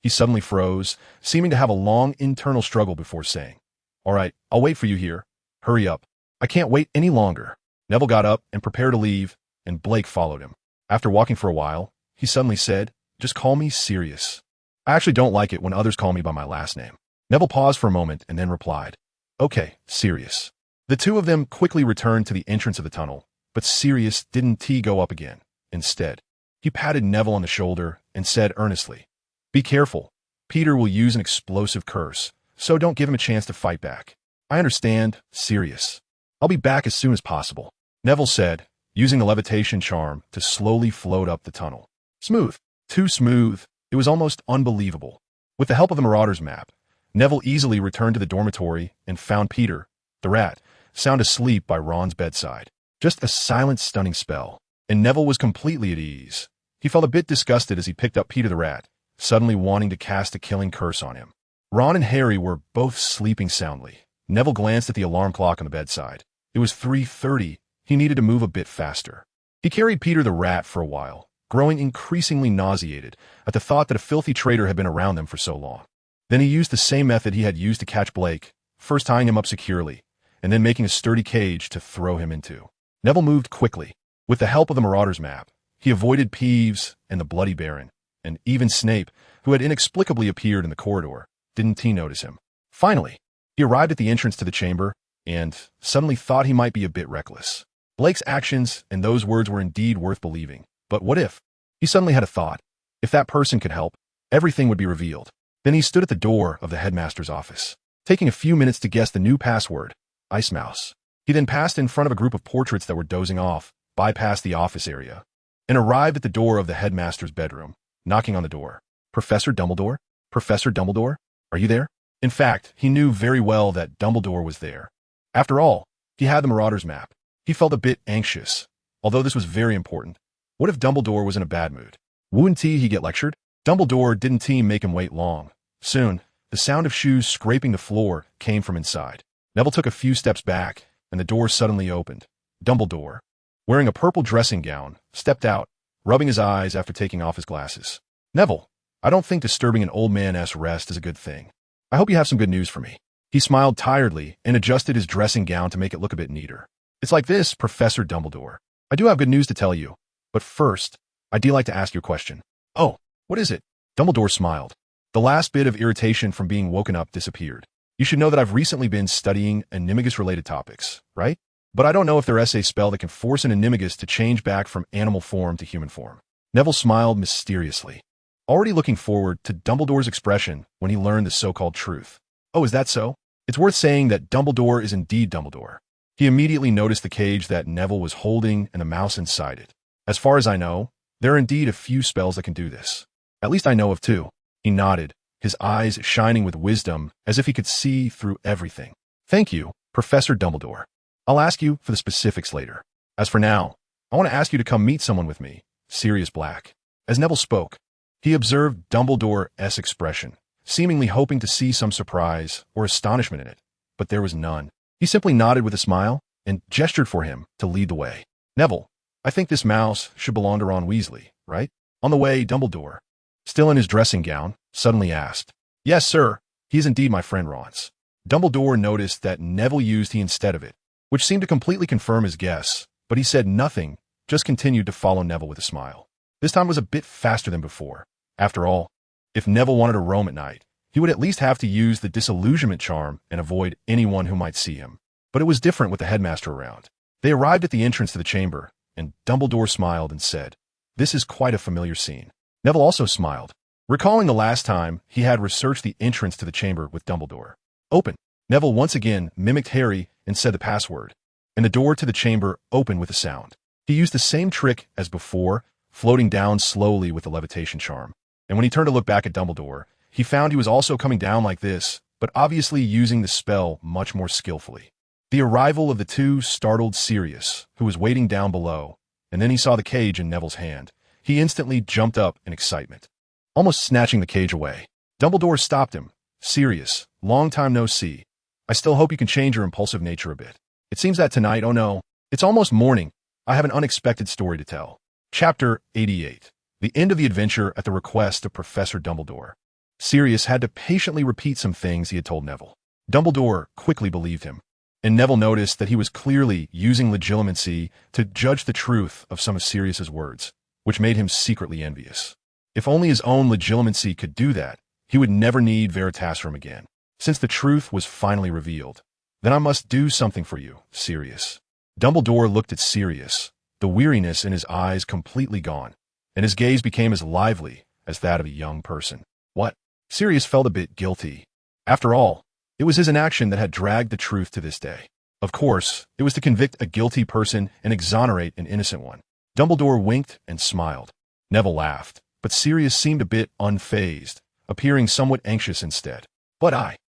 [SPEAKER 1] He suddenly froze, seeming to have a long internal struggle before saying, All right, I'll wait for you here. Hurry up. I can't wait any longer. Neville got up and prepared to leave, and Blake followed him. After walking for a while, he suddenly said, Just call me Sirius. I actually don't like it when others call me by my last name. Neville paused for a moment and then replied, Okay, Sirius. The two of them quickly returned to the entrance of the tunnel, but Sirius didn't go up again. Instead, he patted Neville on the shoulder and said earnestly, Be careful. Peter will use an explosive curse, so don't give him a chance to fight back. I understand, Sirius. I'll be back as soon as possible. Neville said, using the levitation charm to slowly float up the tunnel. Smooth. Too smooth. It was almost unbelievable. With the help of the Marauder's map, Neville easily returned to the dormitory and found Peter, the rat, sound asleep by Ron's bedside. Just a silent, stunning spell, and Neville was completely at ease. He felt a bit disgusted as he picked up Peter the rat, suddenly wanting to cast a killing curse on him. Ron and Harry were both sleeping soundly. Neville glanced at the alarm clock on the bedside. It was 3:30. He needed to move a bit faster. He carried Peter the rat for a while, growing increasingly nauseated at the thought that a filthy traitor had been around them for so long. Then he used the same method he had used to catch Blake, first tying him up securely, and then making a sturdy cage to throw him into. Neville moved quickly. With the help of the Marauder's map, he avoided Peeves and the Bloody Baron, and even Snape, who had inexplicably appeared in the corridor, didn't notice him. Finally, he arrived at the entrance to the chamber, and suddenly thought he might be a bit reckless. Blake's actions and those words were indeed worth believing. But what if? He suddenly had a thought. If that person could help, everything would be revealed. Then he stood at the door of the headmaster's office, taking a few minutes to guess the new password, Ice Mouse. He then passed in front of a group of portraits that were dozing off, bypassed the office area, and arrived at the door of the headmaster's bedroom, knocking on the door. Professor Dumbledore? Professor Dumbledore? Are you there? In fact, he knew very well that Dumbledore was there. After all, he had the Marauder's map. He felt a bit anxious, although this was very important. What if Dumbledore was in a bad mood? Wouldn't he get lectured? Dumbledore didn't make him wait long. Soon, the sound of shoes scraping the floor came from inside. Neville took a few steps back, and the door suddenly opened. Dumbledore, wearing a purple dressing gown, stepped out, rubbing his eyes after taking off his glasses. Neville, I don't think disturbing an old man's rest is a good thing. I hope you have some good news for me. He smiled tiredly and adjusted his dressing gown to make it look a bit neater. It's like this, Professor Dumbledore. I do have good news to tell you. But first, I do like to ask you a question. Oh, what is it? Dumbledore smiled. The last bit of irritation from being woken up disappeared. You should know that I've recently been studying animagus-related topics, right? But I don't know if there is a spell that can force an animagus to change back from animal form to human form. Neville smiled mysteriously, already looking forward to Dumbledore's expression when he learned the so-called truth. Oh, is that so? It's worth saying that Dumbledore is indeed Dumbledore. He immediately noticed the cage that Neville was holding and the mouse inside it. As far as I know, there are indeed a few spells that can do this. At least I know of 2. He nodded, his eyes shining with wisdom as if he could see through everything. Thank you, Professor Dumbledore. I'll ask you for the specifics later. As for now, I want to ask you to come meet someone with me, Sirius Black. As Neville spoke, he observed Dumbledore's expression, seemingly hoping to see some surprise or astonishment in it, but there was none. He simply nodded with a smile and gestured for him to lead the way. Neville, I think this mouse should belong to Ron Weasley, right? On the way, Dumbledore, still in his dressing gown, suddenly asked. Yes, sir, he is indeed my friend Ron's. Dumbledore noticed that Neville used he instead of it, which seemed to completely confirm his guess, but he said nothing, just continued to follow Neville with a smile. This time was a bit faster than before. After all, if Neville wanted to roam at night, he would at least have to use the disillusionment charm and avoid anyone who might see him. But it was different with the headmaster around. They arrived at the entrance to the chamber, and Dumbledore smiled and said, "This is quite a familiar scene." Neville also smiled, recalling the last time he had researched the entrance to the chamber with Dumbledore. "Open." Neville once again mimicked Harry and said the password, and the door to the chamber opened with a sound. He used the same trick as before, floating down slowly with the levitation charm. And when he turned to look back at Dumbledore, he found he was also coming down like this, but obviously using the spell much more skillfully. The arrival of the two startled Sirius, who was waiting down below, and then he saw the cage in Neville's hand. He instantly jumped up in excitement, almost snatching the cage away. Dumbledore stopped him. "Sirius, long time no see. I still hope you can change your impulsive nature a bit. It seems that tonight, oh no, it's almost morning. I have an unexpected story to tell." Chapter 88. The end of the adventure at the request of Professor Dumbledore. Sirius had to patiently repeat some things he had told Neville. Dumbledore quickly believed him, and Neville noticed that he was clearly using legilimency to judge the truth of some of Sirius's words, which made him secretly envious. If only his own legilimency could do that, he would never need Veritaserum again. Since the truth was finally revealed, "Then I must do something for you, Sirius." Dumbledore looked at Sirius, the weariness in his eyes completely gone, and his gaze became as lively as that of a young person. What? Sirius felt a bit guilty. After all, it was his inaction that had dragged the truth to this day. Of course, it was to convict a guilty person and exonerate an innocent one. Dumbledore winked and smiled. Neville laughed, but Sirius seemed a bit unfazed, appearing somewhat anxious instead.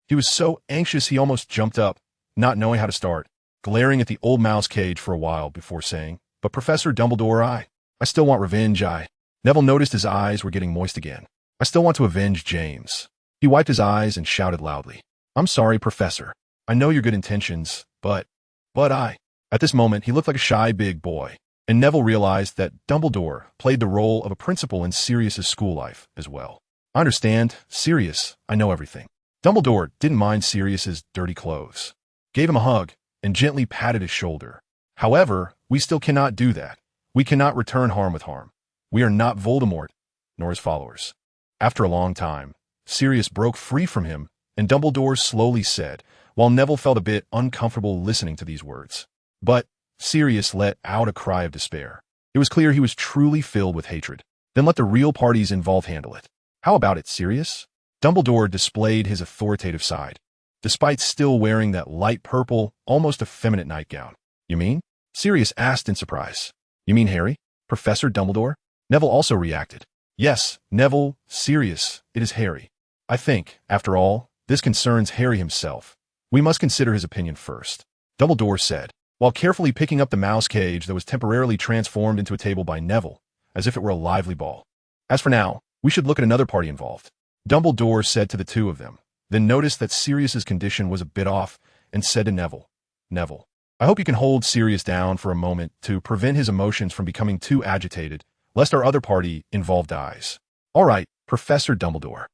[SPEAKER 1] He was so anxious he almost jumped up, not knowing how to start, glaring at the old mouse cage for a while before saying, "But Professor Dumbledore, I still want revenge, Neville noticed his eyes were getting moist again. "I still want to avenge James." He wiped his eyes and shouted loudly, "I'm sorry, Professor. I know your good intentions, but I..." At this moment, he looked like a shy big boy, and Neville realized that Dumbledore played the role of a principal in Sirius's school life as well. "I understand, Sirius, I know everything." Dumbledore didn't mind Sirius's dirty clothes, gave him a hug, and gently patted his shoulder. "However, we still cannot do that. We cannot return harm with harm. We are not Voldemort, nor his followers." After a long time, Sirius broke free from him, and Dumbledore slowly said, while Neville felt a bit uncomfortable listening to these words. But Sirius let out a cry of despair. It was clear he was truly filled with hatred. "Then let the real parties involved handle it. How about it, Sirius?" Dumbledore displayed his authoritative side, despite still wearing that light purple, almost effeminate nightgown. "You mean?" Sirius asked in surprise. "You mean Harry? Professor Dumbledore?" Neville also reacted. "Yes, Neville, Sirius, it is Harry. I think, after all, this concerns Harry himself. We must consider his opinion first," Dumbledore said, while carefully picking up the mouse cage that was temporarily transformed into a table by Neville, as if it were a lively ball. "As for now, we should look at another party involved," Dumbledore said to the two of them, then noticed that Sirius's condition was a bit off and said to Neville, "Neville, I hope you can hold Sirius down for a moment to prevent his emotions from becoming too agitated, lest our other party involved dies." "All right, Professor Dumbledore."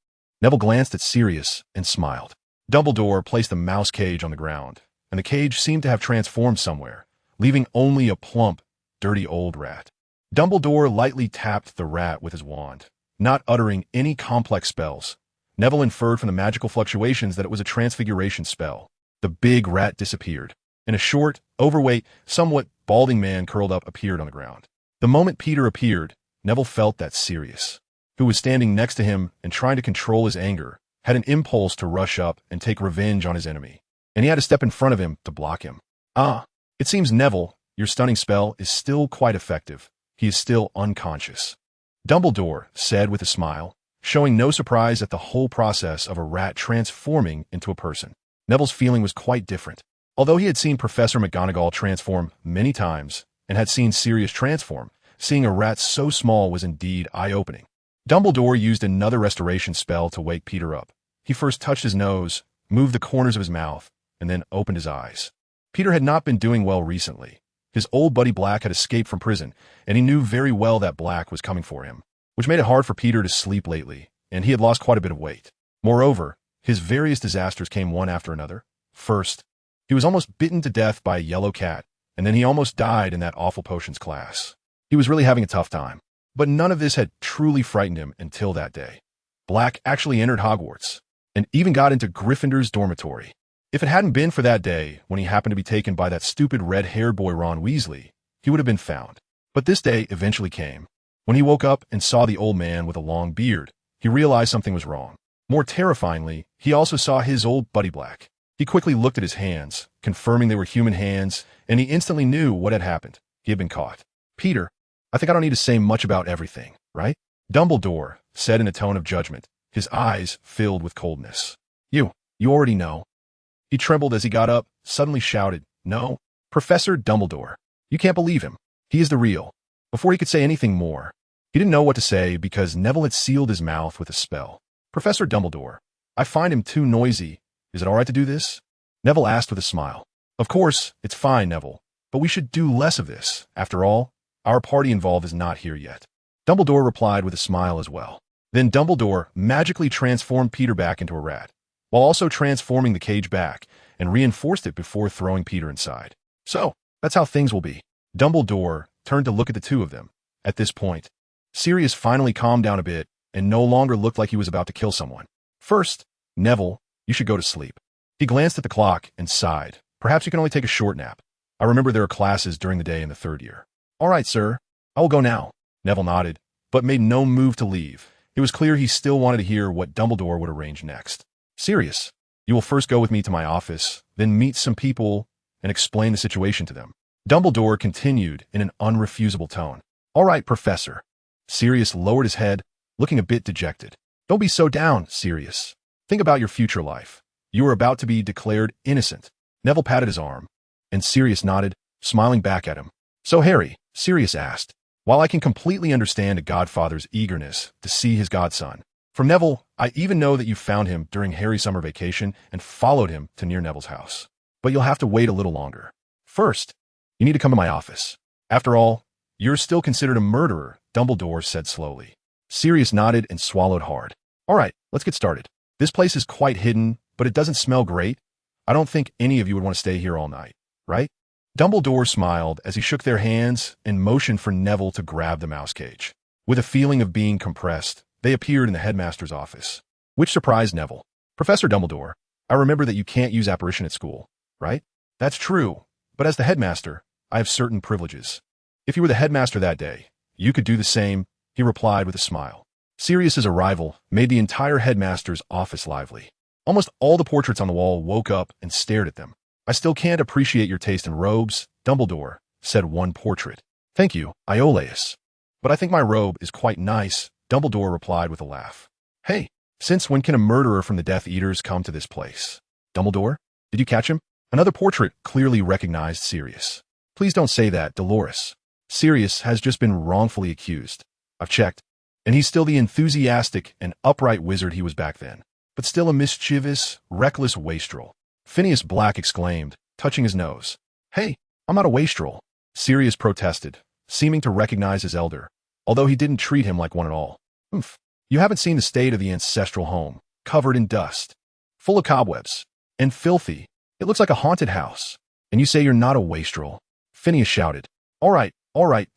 [SPEAKER 1] Neville glanced at Sirius and smiled. Dumbledore placed the mouse cage on the ground, and the cage seemed to have transformed somewhere, leaving only a plump, dirty old rat. Dumbledore lightly tapped the rat with his wand, not uttering any complex spells. Neville inferred from the magical fluctuations that it was a transfiguration spell. The big rat disappeared, and a short, overweight, somewhat balding man curled up appeared on the ground. The moment Peter appeared, Neville felt that Sirius, who was standing next to him and trying to control his anger, had an impulse to rush up and take revenge on his enemy, and he had to step in front of him to block him. It seems, Neville, your stunning spell is still quite effective. He is still unconscious," Dumbledore said with a smile, showing no surprise at the whole process of a rat transforming into a person. Neville's feeling was quite different. Although he had seen Professor McGonagall transform many times and had seen Sirius transform, seeing a rat so small was indeed eye-opening. Dumbledore used another restoration spell to wake Peter up. He first touched his nose, moved the corners of his mouth, and then opened his eyes. Peter had not been doing well recently. His old buddy Black had escaped from prison, and he knew very well that Black was coming for him, which made it hard for Peter to sleep lately, and he had lost quite a bit of weight. Moreover, his various disasters came one after another. First, he was almost bitten to death by a yellow cat, and then he almost died in that awful potions class. He was really having a tough time. But none of this had truly frightened him until that day. Black actually entered Hogwarts, and even got into Gryffindor's dormitory. If it hadn't been for that day when he happened to be taken by that stupid red-haired boy Ron Weasley, he would have been found. But this day eventually came. When he woke up and saw the old man with a long beard, he realized something was wrong. More terrifyingly, he also saw his old buddy Black. He quickly looked at his hands, confirming they were human hands, and he instantly knew what had happened. He had been caught. Peter, I think I don't need to say much about everything, right? Dumbledore said in a tone of judgment, his eyes filled with coldness. You already know. He trembled as he got up, suddenly shouted, No, Professor Dumbledore. You can't believe him. He is the real. Before he could say anything more, he didn't know what to say because Neville had sealed his mouth with a spell. Professor Dumbledore, I find him too noisy. Is it all right to do this? Neville asked with a smile. Of course, it's fine, Neville, but we should do less of this. After all, our party involved is not here yet. Dumbledore replied with a smile as well. Then Dumbledore magically transformed Peter back into a rat, while also transforming the cage back and reinforced it before throwing Peter inside. So, that's how things will be. Dumbledore turned to look at the two of them. At this point, Sirius finally calmed down a bit and no longer looked like he was about to kill someone. First, Neville, you should go to sleep. He glanced at the clock and sighed. Perhaps you can only take a short nap. I remember there are classes during the day in the third year. All right, sir. I will go now. Neville nodded, but made no move to leave. It was clear he still wanted to hear what Dumbledore would arrange next. Sirius, you will first go with me to my office, then meet some people and explain the situation to them. Dumbledore continued in an unrefusable tone. All right, Professor. Sirius lowered his head, looking a bit dejected. Don't be so down, Sirius. Think about your future life. You are about to be declared innocent. Neville patted his arm, and Sirius nodded, smiling back at him. So, Harry, Sirius asked, while I can completely understand a godfather's eagerness to see his godson. From Neville, I even know that you found him during Harry's summer vacation and followed him to near Neville's house. But you'll have to wait a little longer. First, you need to come to my office. After all, you're still considered a murderer, Dumbledore said slowly. Sirius nodded and swallowed hard. All right, let's get started. This place is quite hidden, but it doesn't smell great. I don't think any of you would want to stay here all night, right? Dumbledore smiled as he shook their hands and motioned for Neville to grab the mouse cage. With a feeling of being compressed, they appeared in the headmaster's office, which surprised Neville. Professor Dumbledore, I remember that you can't use apparition at school, right? That's true, but as the headmaster, I have certain privileges. If you were the headmaster that day, you could do the same, he replied with a smile. Sirius's arrival made the entire headmaster's office lively. Almost all the portraits on the wall woke up and stared at them. I still can't appreciate your taste in robes, Dumbledore, said one portrait. Thank you, Iolaus. But I think my robe is quite nice, Dumbledore replied with a laugh. Hey, since when can a murderer from the Death Eaters come to this place? Dumbledore, did you catch him? Another portrait clearly recognized Sirius. Please don't say that, Dolores. Sirius has just been wrongfully accused. I've checked, and he's still the enthusiastic and upright wizard he was back then, but still a mischievous, reckless wastrel. Phineas Black exclaimed, touching his nose. Hey, I'm not a wastrel. Sirius protested, seeming to recognize his elder, although he didn't treat him like one at all. Oomph. You haven't seen the state of the ancestral home, covered in dust, full of cobwebs, and filthy. It looks like a haunted house. And you say you're not a wastrel. Phineas shouted. All right,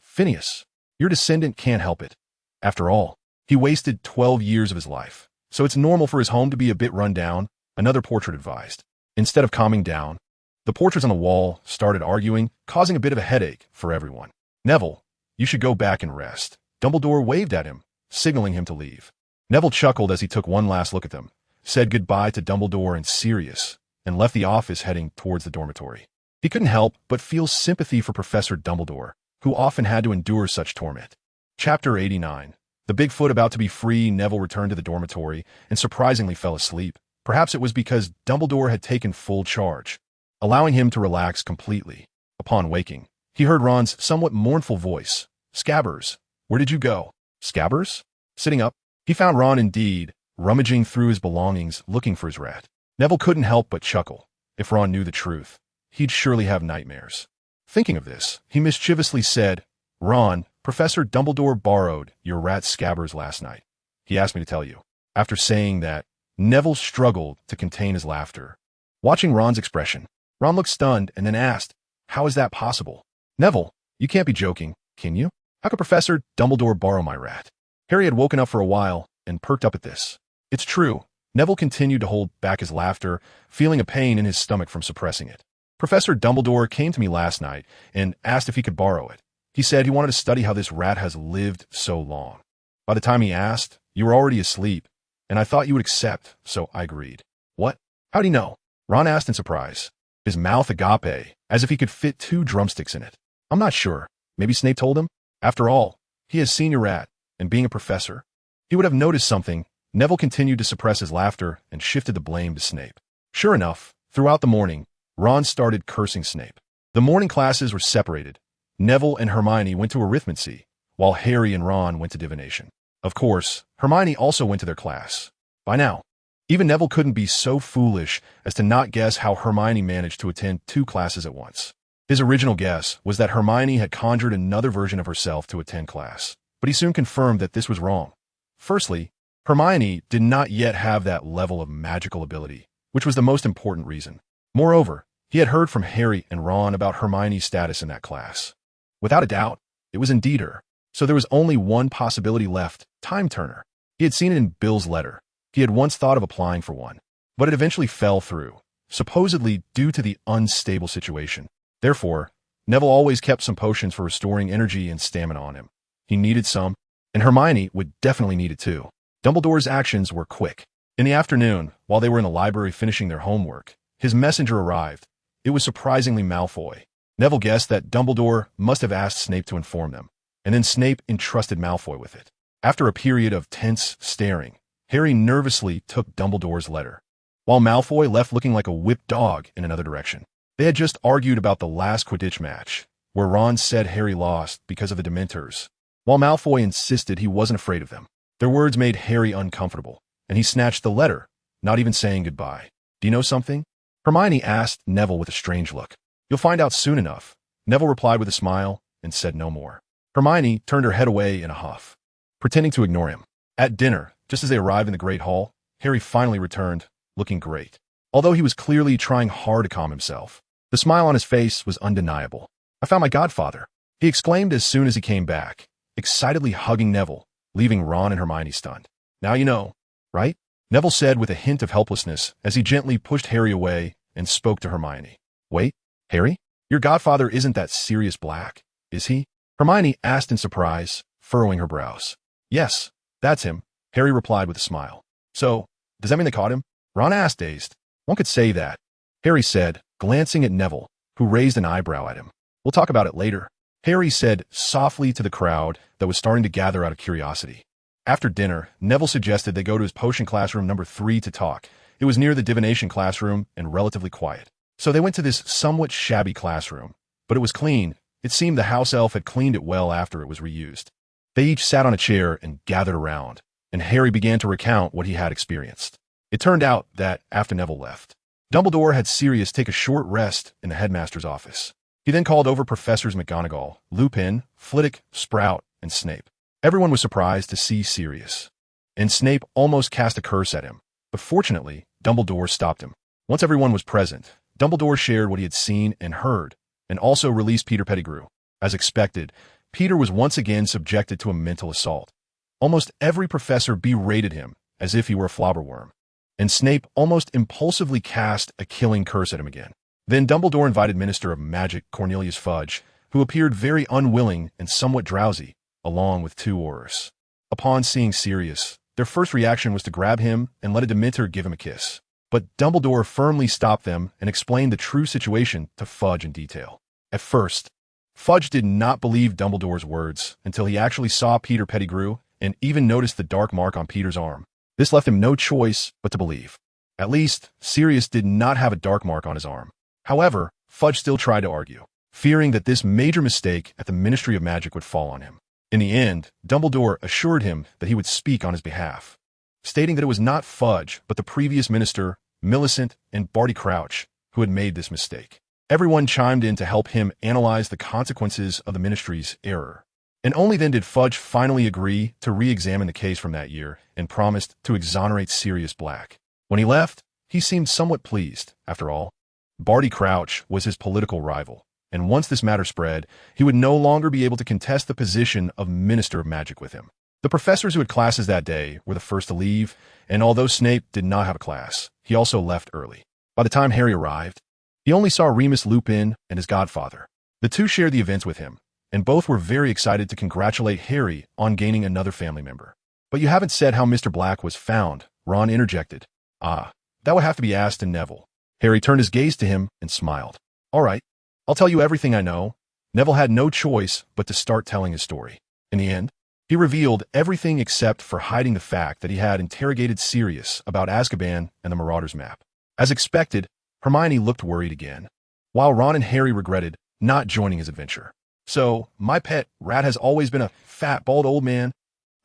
[SPEAKER 1] Phineas. Your descendant can't help it. After all, he wasted 12 years of his life, so it's normal for his home to be a bit run down, another portrait advised. Instead of calming down, the portraits on the wall started arguing, causing a bit of a headache for everyone. Neville, you should go back and rest. Dumbledore waved at him, signaling him to leave. Neville chuckled as he took one last look at them, said goodbye to Dumbledore and Sirius, and left the office heading towards the dormitory. He couldn't help but feel sympathy for Professor Dumbledore, who often had to endure such torment. Chapter 89. The Bigfoot about to be free, Neville returned to the dormitory and surprisingly fell asleep. Perhaps it was because Dumbledore had taken full charge, allowing him to relax completely. Upon waking, he heard Ron's somewhat mournful voice. Scabbers, where did you go? Scabbers? Sitting up, he found Ron indeed, rummaging through his belongings looking for his rat. Neville couldn't help but chuckle. If Ron knew the truth, he'd surely have nightmares. Thinking of this, he mischievously said, Ron, Professor Dumbledore borrowed your rat Scabbers last night. He asked me to tell you. After saying that, Neville struggled to contain his laughter. Watching Ron's expression, Ron looked stunned and then asked, How is that possible? Neville, you can't be joking, can you? How could Professor Dumbledore borrow my rat? Harry had woken up for a while and perked up at this. It's true, Neville continued to hold back his laughter, feeling a pain in his stomach from suppressing it. Professor Dumbledore came to me last night and asked if he could borrow it. He said he wanted to study how this rat has lived so long. By the time he asked, you were already asleep, and I thought you would accept, so I agreed. What? How'd he know? Ron asked in surprise, his mouth agape, as if he could fit 2 drumsticks in it. I'm not sure. Maybe Snape told him? After all, he is senior rat, and being a professor, he would have noticed something. Neville continued to suppress his laughter and shifted the blame to Snape. Sure enough, throughout the morning, Ron started cursing Snape. The morning classes were separated. Neville and Hermione went to arithmancy, while Harry and Ron went to divination. Of course, Hermione also went to their class. By now, even Neville couldn't be so foolish as to not guess how Hermione managed to attend 2 classes at once. His original guess was that Hermione had conjured another version of herself to attend class, but he soon confirmed that this was wrong. Firstly, Hermione did not yet have that level of magical ability, which was the most important reason. Moreover, he had heard from Harry and Ron about Hermione's status in that class. Without a doubt, it was indeed her. So there was only one possibility left, Time Turner. He had seen it in Bill's letter. He had once thought of applying for one, but it eventually fell through, supposedly due to the unstable situation. Therefore, Neville always kept some potions for restoring energy and stamina on him. He needed some, and Hermione would definitely need it too. Dumbledore's actions were quick. In the afternoon, while they were in the library finishing their homework, his messenger arrived. It was surprisingly Malfoy. Neville guessed that Dumbledore must have asked Snape to inform them, and then Snape entrusted Malfoy with it. After a period of tense staring, Harry nervously took Dumbledore's letter, while Malfoy left looking like a whipped dog in another direction. They had just argued about the last Quidditch match, where Ron said Harry lost because of the Dementors, while Malfoy insisted he wasn't afraid of them. Their words made Harry uncomfortable, and he snatched the letter, not even saying goodbye. Do you know something? Hermione asked Neville with a strange look. You'll find out soon enough. Neville replied with a smile and said no more. Hermione turned her head away in a huff, pretending to ignore him. At dinner, just as they arrived in the Great Hall, Harry finally returned, looking great. Although he was clearly trying hard to calm himself, the smile on his face was undeniable. I found my godfather, he exclaimed as soon as he came back, excitedly hugging Neville, leaving Ron and Hermione stunned. Now you know, right? Neville said with a hint of helplessness as he gently pushed Harry away and spoke to Hermione. Wait, Harry? Your godfather isn't that Sirius Black, is he? Hermione asked in surprise, furrowing her brows. Yes, that's him, Harry replied with a smile. So, does that mean they caught him? Ron asked, dazed. One could say that, Harry said, glancing at Neville, who raised an eyebrow at him. We'll talk about it later, Harry said softly to the crowd that was starting to gather out of curiosity. After dinner, Neville suggested they go to his potion classroom number 3 to talk. It was near the divination classroom and relatively quiet. So they went to this somewhat shabby classroom, but it was clean. It seemed the house elf had cleaned it well after it was reused. They each sat on a chair and gathered around, and Harry began to recount what he had experienced. It turned out that, after Neville left, Dumbledore had Sirius take a short rest in the headmaster's office. He then called over Professors McGonagall, Lupin, Flitwick, Sprout, and Snape. Everyone was surprised to see Sirius, and Snape almost cast a curse at him, but fortunately, Dumbledore stopped him. Once everyone was present, Dumbledore shared what he had seen and heard, and also released Peter Pettigrew. As expected, Peter was once again subjected to a mental assault. Almost every professor berated him as if he were a flobberworm, and Snape almost impulsively cast a killing curse at him again. Then Dumbledore invited Minister of Magic Cornelius Fudge, who appeared very unwilling and somewhat drowsy, along with 2 Aurors. Upon seeing Sirius, their first reaction was to grab him and let a Dementor give him a kiss. But Dumbledore firmly stopped them and explained the true situation to Fudge in detail. At first, Fudge did not believe Dumbledore's words until he actually saw Peter Pettigrew and even noticed the dark mark on Peter's arm. This left him no choice but to believe. At least, Sirius did not have a dark mark on his arm. However, Fudge still tried to argue, fearing that this major mistake at the Ministry of Magic would fall on him. In the end, Dumbledore assured him that he would speak on his behalf, stating that it was not Fudge but the previous minister, Millicent, and Barty Crouch who had made this mistake. Everyone chimed in to help him analyze the consequences of the ministry's error. And only then did Fudge finally agree to re-examine the case from that year and promised to exonerate Sirius Black. When he left, he seemed somewhat pleased. After all, Barty Crouch was his political rival, and once this matter spread, he would no longer be able to contest the position of Minister of Magic with him. The professors who had classes that day were the first to leave, and although Snape did not have a class, he also left early. By the time Harry arrived, he only saw Remus Lupin and his godfather. The two shared the events with him, and both were very excited to congratulate Harry on gaining another family member. "But you haven't said how Mr. Black was found," Ron interjected. "Ah, that would have to be asked to Neville." Harry turned his gaze to him and smiled. "All right, I'll tell you everything I know." Neville had no choice but to start telling his story. In the end, he revealed everything except for hiding the fact that he had interrogated Sirius about Azkaban and the Marauders map. As expected, Hermione looked worried again, while Ron and Harry regretted not joining his adventure. "So, my pet rat has always been a fat, bald old man?"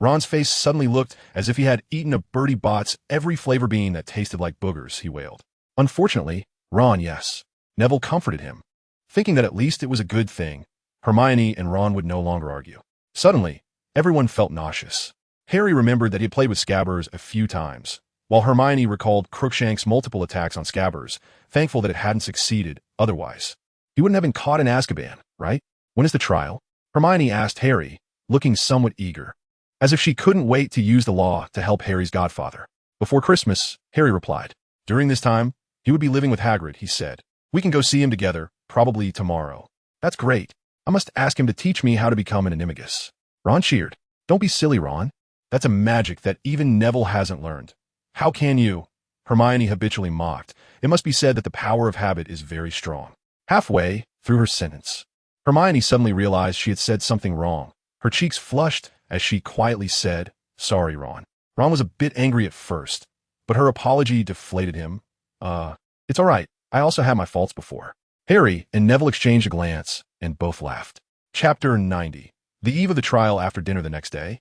[SPEAKER 1] Ron's face suddenly looked as if he had eaten a Bertie Bott's every flavor bean that tasted like boogers, he wailed. "Unfortunately, Ron, yes." Neville comforted him, thinking that at least it was a good thing. Hermione and Ron would no longer argue. Suddenly, everyone felt nauseous. Harry remembered that he had played with Scabbers a few times, while Hermione recalled Crookshank's multiple attacks on Scabbers, thankful that it hadn't succeeded otherwise. He wouldn't have been caught in Azkaban, right? "When is the trial?" Hermione asked Harry, looking somewhat eager, as if she couldn't wait to use the law to help Harry's godfather. "Before Christmas," Harry replied. "During this time, he would be living with Hagrid," he said. "We can go see him together, probably tomorrow." "That's great. I must ask him to teach me how to become an animagus." Ron cheered. "Don't be silly, Ron. That's a magic that even Neville hasn't learned." "How can you?" Hermione habitually mocked. It must be said that the power of habit is very strong. Halfway through her sentence, Hermione suddenly realized she had said something wrong. Her cheeks flushed as she quietly said, "Sorry, Ron." Ron was a bit angry at first, but her apology deflated him. It's all right. I also had my faults before." Harry and Neville exchanged a glance, and both laughed. Chapter 90. The eve of the trial. After dinner the next day,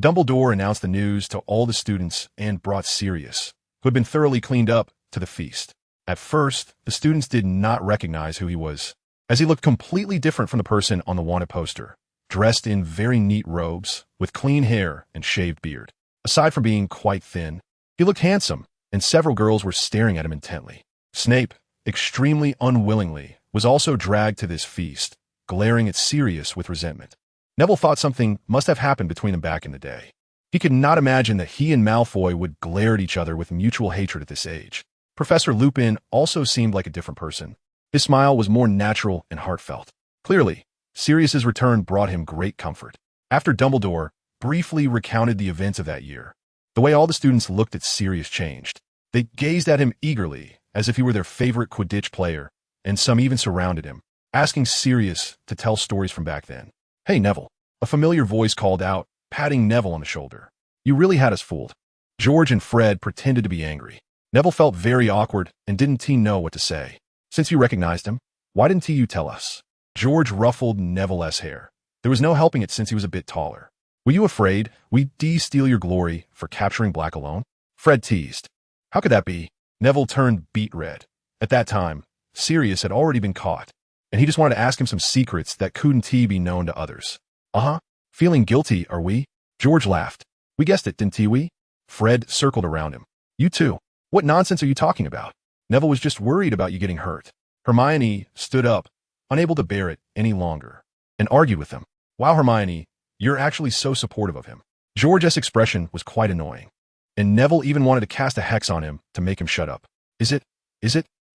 [SPEAKER 1] Dumbledore announced the news to all the students and brought Sirius, who had been thoroughly cleaned up, to the feast. At first, the students did not recognize who he was, as he looked completely different from the person on the wanted poster, dressed in very neat robes, with clean hair and shaved beard. Aside from being quite thin, he looked handsome, and several girls were staring at him intently. Snape, extremely unwillingly, was also dragged to this feast, glaring at Sirius with resentment. Neville thought something must have happened between them back in the day. He could not imagine that he and Malfoy would glare at each other with mutual hatred at this age. Professor Lupin also seemed like a different person. His smile was more natural and heartfelt. Clearly, Sirius's return brought him great comfort. After Dumbledore briefly recounted the events of that year, the way all the students looked at Sirius changed. They gazed at him eagerly, as if he were their favorite Quidditch player, and some even surrounded him, asking Sirius to tell stories from back then. "Hey, Neville," a familiar voice called out, patting Neville on the shoulder. "You really had us fooled." George and Fred pretended to be angry. Neville felt very awkward and didn't know what to say. "Since you recognized him, why didn't you tell us?" George ruffled Neville's hair. There was no helping it since he was a bit taller. "Were you afraid we'd steal your glory for capturing Black alone?" Fred teased. "How could that be?" Neville turned beet red. At that time, Sirius had already been caught, and he just wanted to ask him some secrets that couldn't be known to others. "Uh-huh. Feeling guilty, are we?" George laughed. "We guessed it, didn't we?" Fred circled around him. "You too. What nonsense are you talking about? Neville was just worried about you getting hurt." Hermione stood up, unable to bear it any longer, and argued with him. "Wow, Hermione, you're actually so supportive of him." George's expression was quite annoying, and Neville even wanted to cast a hex on him to make him shut up. Is it?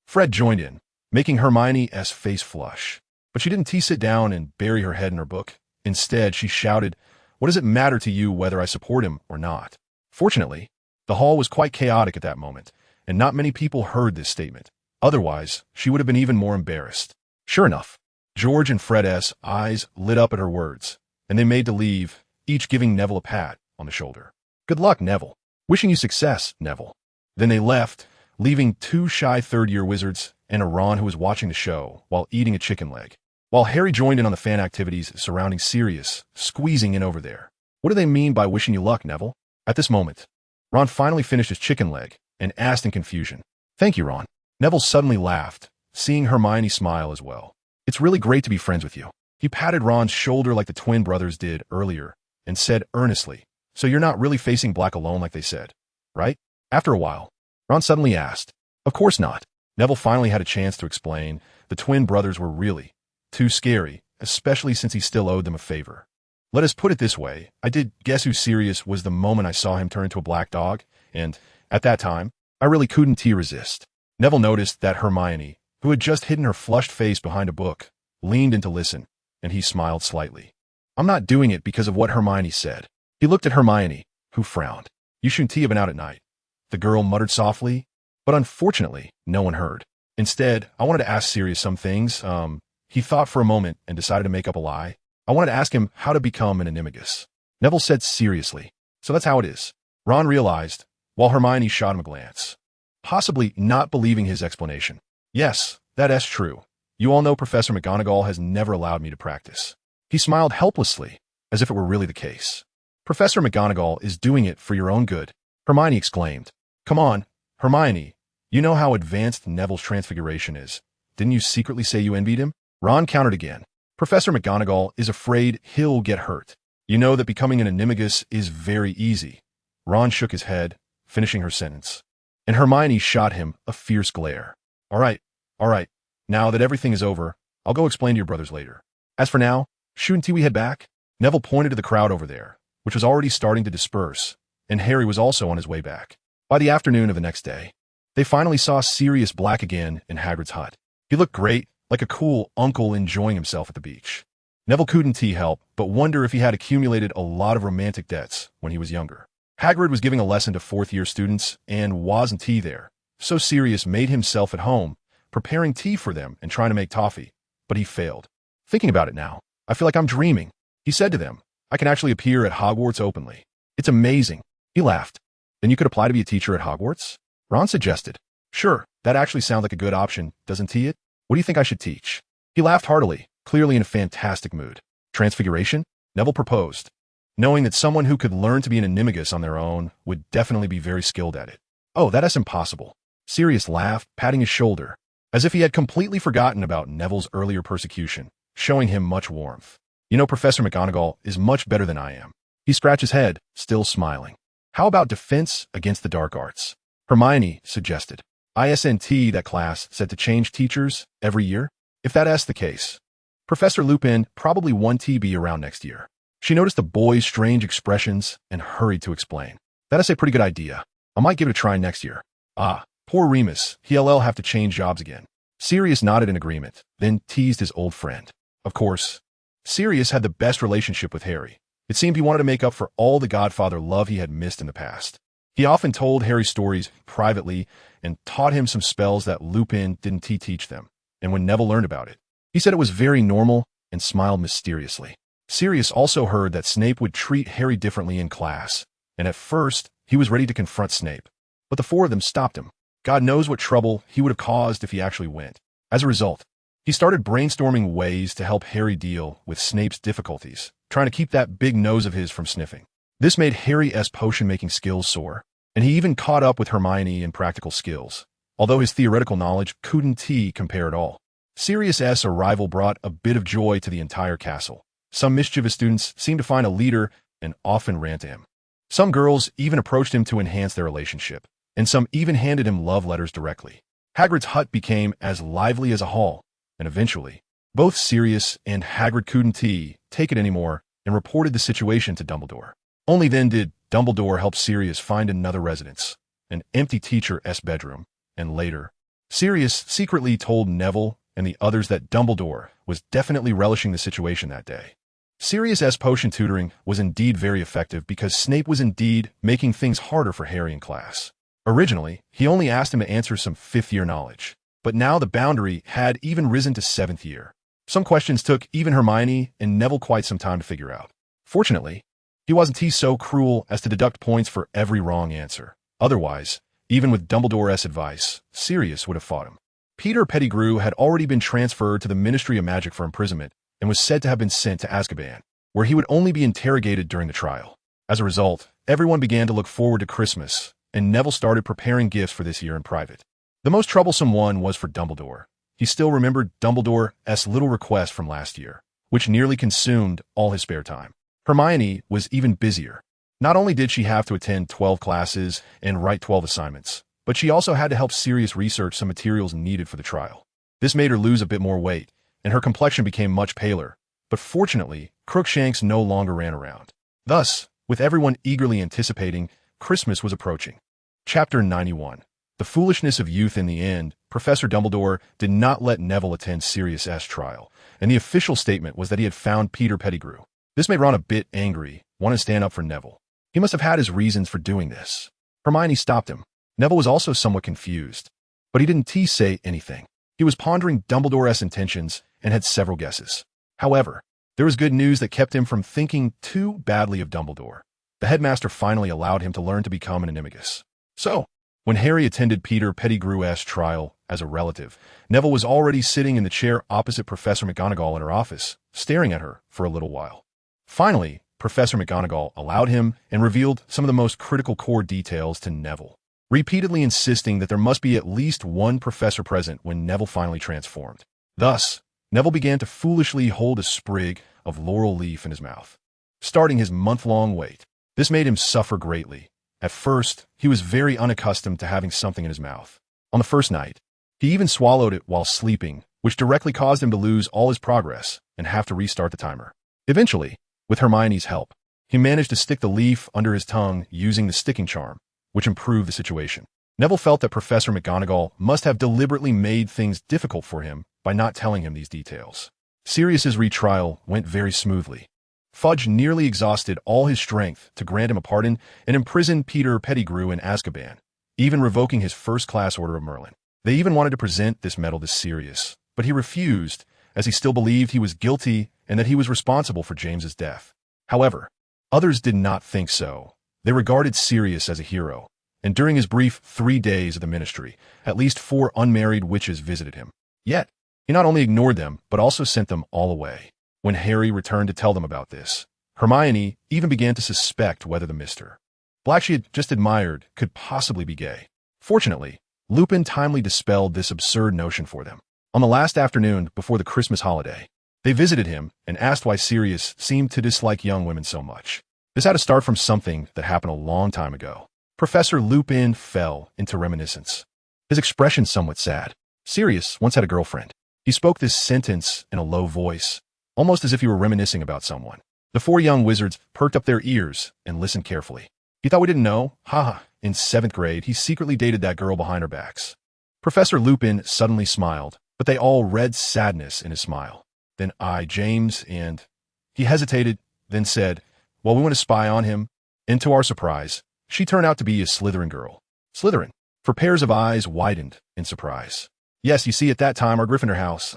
[SPEAKER 1] Fred joined in, making Hermione's face flush. But she didn't sit down and bury her head in her book. Instead, she shouted, "What does it matter to you whether I support him or not?" Fortunately, the hall was quite chaotic at that moment, and not many people heard this statement. Otherwise, she would have been even more embarrassed. Sure enough, George and Fred's eyes lit up at her words, and they made to leave, each giving Neville a pat on the shoulder. "Good luck, Neville. Wishing you success, Neville." Then they left, leaving two shy third-year wizards and a Ron who was watching the show while eating a chicken leg, while Harry joined in on the fan activities surrounding Sirius, squeezing in over there. "What do they mean by wishing you luck, Neville?" At this moment, Ron finally finished his chicken leg and asked in confusion, "Thank you, Ron." Neville suddenly laughed, seeing Hermione smile as well. "It's really great to be friends with you." He patted Ron's shoulder like the twin brothers did earlier and said earnestly, "So you're not really facing Black alone like they said, right?" After a while, Ron suddenly asked, "Of course not." Neville finally had a chance to explain. The twin brothers were really too scary, especially since he still owed them a favor. Let us put it this way. I did guess who Sirius was the moment I saw him turn into a black dog, and, at that time, I really couldn't resist. Neville noticed that Hermione, who had just hidden her flushed face behind a book, leaned in to listen, and he smiled slightly. I'm not doing it because of what Hermione said. He looked at Hermione, who frowned. You shouldn't have been out at night. The girl muttered softly, but unfortunately, no one heard. Instead, I wanted to ask Sirius some things. He thought for a moment and decided to make up a lie. I wanted to ask him how to become an animagus. Neville said seriously. So that's how it is. Ron realized, while Hermione shot him a glance, possibly not believing his explanation. Yes, that's true. You all know Professor McGonagall has never allowed me to practice. He smiled helplessly, as if it were really the case. Professor McGonagall is doing it for your own good, Hermione exclaimed. Come on, Hermione. You know how advanced Neville's transfiguration is. Didn't you secretly say you envied him? Ron countered again. Professor McGonagall is afraid he'll get hurt. You know that becoming an animagus is very easy. Ron shook his head, finishing her sentence. And Hermione shot him a fierce glare. All right. Now that everything is over, I'll go explain to your brothers later. As for now, shouldn't we head back? Neville pointed to the crowd over there, which was already starting to disperse, and Harry was also on his way back. By the afternoon of the next day, they finally saw Sirius Black again in Hagrid's hut. He looked great, like a cool uncle enjoying himself at the beach. Neville couldn't help but wonder if he had accumulated a lot of romantic debts when he was younger. Hagrid was giving a lesson to fourth-year students and wasn't there, so Sirius made himself at home, preparing tea for them and trying to make toffee, but he failed. Thinking about it now, I feel like I'm dreaming. He said to them, I can actually appear at Hogwarts openly. It's amazing. He laughed. Then you could apply to be a teacher at Hogwarts? Ron suggested. Sure, that actually sounds like a good option, doesn't it? What do you think I should teach? He laughed heartily, clearly in a fantastic mood. Transfiguration? Neville proposed, knowing that someone who could learn to be an animagus on their own would definitely be very skilled at it. Oh, that is impossible. Sirius laughed, patting his shoulder, as if he had completely forgotten about Neville's earlier persecution, showing him much warmth. You know, Professor McGonagall is much better than I am. He scratched his head, still smiling. How about defense against the dark arts? Hermione suggested. ISNT, that class, said to change teachers every year? If that's the case, Professor Lupin probably won't be around next year. She noticed the boy's strange expressions and hurried to explain. That is a pretty good idea. I might give it a try next year. Ah, poor Remus. He'll have to change jobs again. Sirius nodded in agreement, then teased his old friend. Of course, Sirius had the best relationship with Harry. It seemed he wanted to make up for all the Godfather love he had missed in the past. He often told Harry stories privately and taught him some spells that Lupin didn't teach them. And when Neville learned about it, he said it was very normal and smiled mysteriously. Sirius also heard that Snape would treat Harry differently in class, and at first, he was ready to confront Snape. But the four of them stopped him. God knows what trouble he would have caused if he actually went. As a result, he started brainstorming ways to help Harry deal with Snape's difficulties, trying to keep that big nose of his from sniffing. This made Harry's potion-making skills soar, and he even caught up with Hermione in practical skills, although his theoretical knowledge couldn't compare at all. Sirius's arrival brought a bit of joy to the entire castle. Some mischievous students seemed to find a leader and often ran to him. Some girls even approached him to enhance their relationship, and some even handed him love letters directly. Hagrid's hut became as lively as a hall, and eventually, both Sirius and Hagrid couldn't take it anymore and reported the situation to Dumbledore. Only then did Dumbledore help Sirius find another residence, an empty teacher's bedroom, and later, Sirius secretly told Neville and the others that Dumbledore was definitely relishing the situation that day. Sirius's potion tutoring was indeed very effective because Snape was indeed making things harder for Harry in class. Originally, he only asked him to answer some fifth-year knowledge, but now the boundary had even risen to seventh year. Some questions took even Hermione and Neville quite some time to figure out. Fortunately, he wasn't so cruel as to deduct points for every wrong answer. Otherwise, even with Dumbledore's advice, Sirius would have fought him. Peter Pettigrew had already been transferred to the Ministry of Magic for imprisonment and was said to have been sent to Azkaban, where he would only be interrogated during the trial. As a result, everyone began to look forward to Christmas, and Neville started preparing gifts for this year in private. The most troublesome one was for Dumbledore. He still remembered Dumbledore's little request from last year, which nearly consumed all his spare time. Hermione was even busier. Not only did she have to attend 12 classes and write 12 assignments, but she also had to help Sirius research some materials needed for the trial. This made her lose a bit more weight, and her complexion became much paler, But fortunately, Crookshanks no longer ran around. Thus, with everyone eagerly anticipating, Christmas was approaching. Chapter 91. The foolishness of youth. In the end, Professor Dumbledore did not let Neville attend Sirius's trial, and the official statement was that he had found Peter Pettigrew. This made Ron a bit angry, wanting to stand up for Neville. He must have had his reasons for doing this. Hermione stopped him. Neville was also somewhat confused, but he didn't say anything. He was pondering Dumbledore's intentions and had several guesses. However, there was good news that kept him from thinking too badly of Dumbledore. The headmaster finally allowed him to learn to become an animagus. So, when Harry attended Peter Pettigrew's trial as a relative, Neville was already sitting in the chair opposite Professor McGonagall in her office, staring at her for a little while. Finally, Professor McGonagall allowed him and revealed some of the most critical core details to Neville, repeatedly insisting that there must be at least one professor present when Neville finally transformed. Thus, Neville began to foolishly hold a sprig of laurel leaf in his mouth, starting his month-long wait. This made him suffer greatly. At first, he was very unaccustomed to having something in his mouth. On the first night, he even swallowed it while sleeping, which directly caused him to lose all his progress and have to restart the timer. Eventually, with Hermione's help, he managed to stick the leaf under his tongue using the sticking charm, which improved the situation. Neville felt that Professor McGonagall must have deliberately made things difficult for him by not telling him these details. Sirius's retrial went very smoothly. Fudge nearly exhausted all his strength to grant him a pardon and imprison Peter Pettigrew in Azkaban, even revoking his first-class Order of Merlin. They even wanted to present this medal to Sirius, but he refused, as he still believed he was guilty and that he was responsible for James's death. However, others did not think so. They regarded Sirius as a hero, and during his brief 3 days of the ministry, at least 4 unmarried witches visited him. Yet, he not only ignored them, but also sent them all away. When Harry returned to tell them about this, Hermione even began to suspect whether the Mr. Black she had just admired could possibly be gay. Fortunately, Lupin timely dispelled this absurd notion for them. On the last afternoon before the Christmas holiday, they visited him and asked why Sirius seemed to dislike young women so much. This had to start from something that happened a long time ago. Professor Lupin fell into reminiscence, his expression somewhat sad. Sirius once had a girlfriend. He spoke this sentence in a low voice, almost as if he were reminiscing about someone. The 4 young wizards perked up their ears and listened carefully. He thought we didn't know? Ha! In 7th grade, he secretly dated that girl behind our backs. Professor Lupin suddenly smiled, but they all read sadness in his smile. Then James, and... He hesitated, then said, well, we want to spy on him. And to our surprise, she turned out to be a Slytherin girl. Slytherin. For pairs of eyes widened in surprise. Yes, you see, at that time, our Gryffindor house,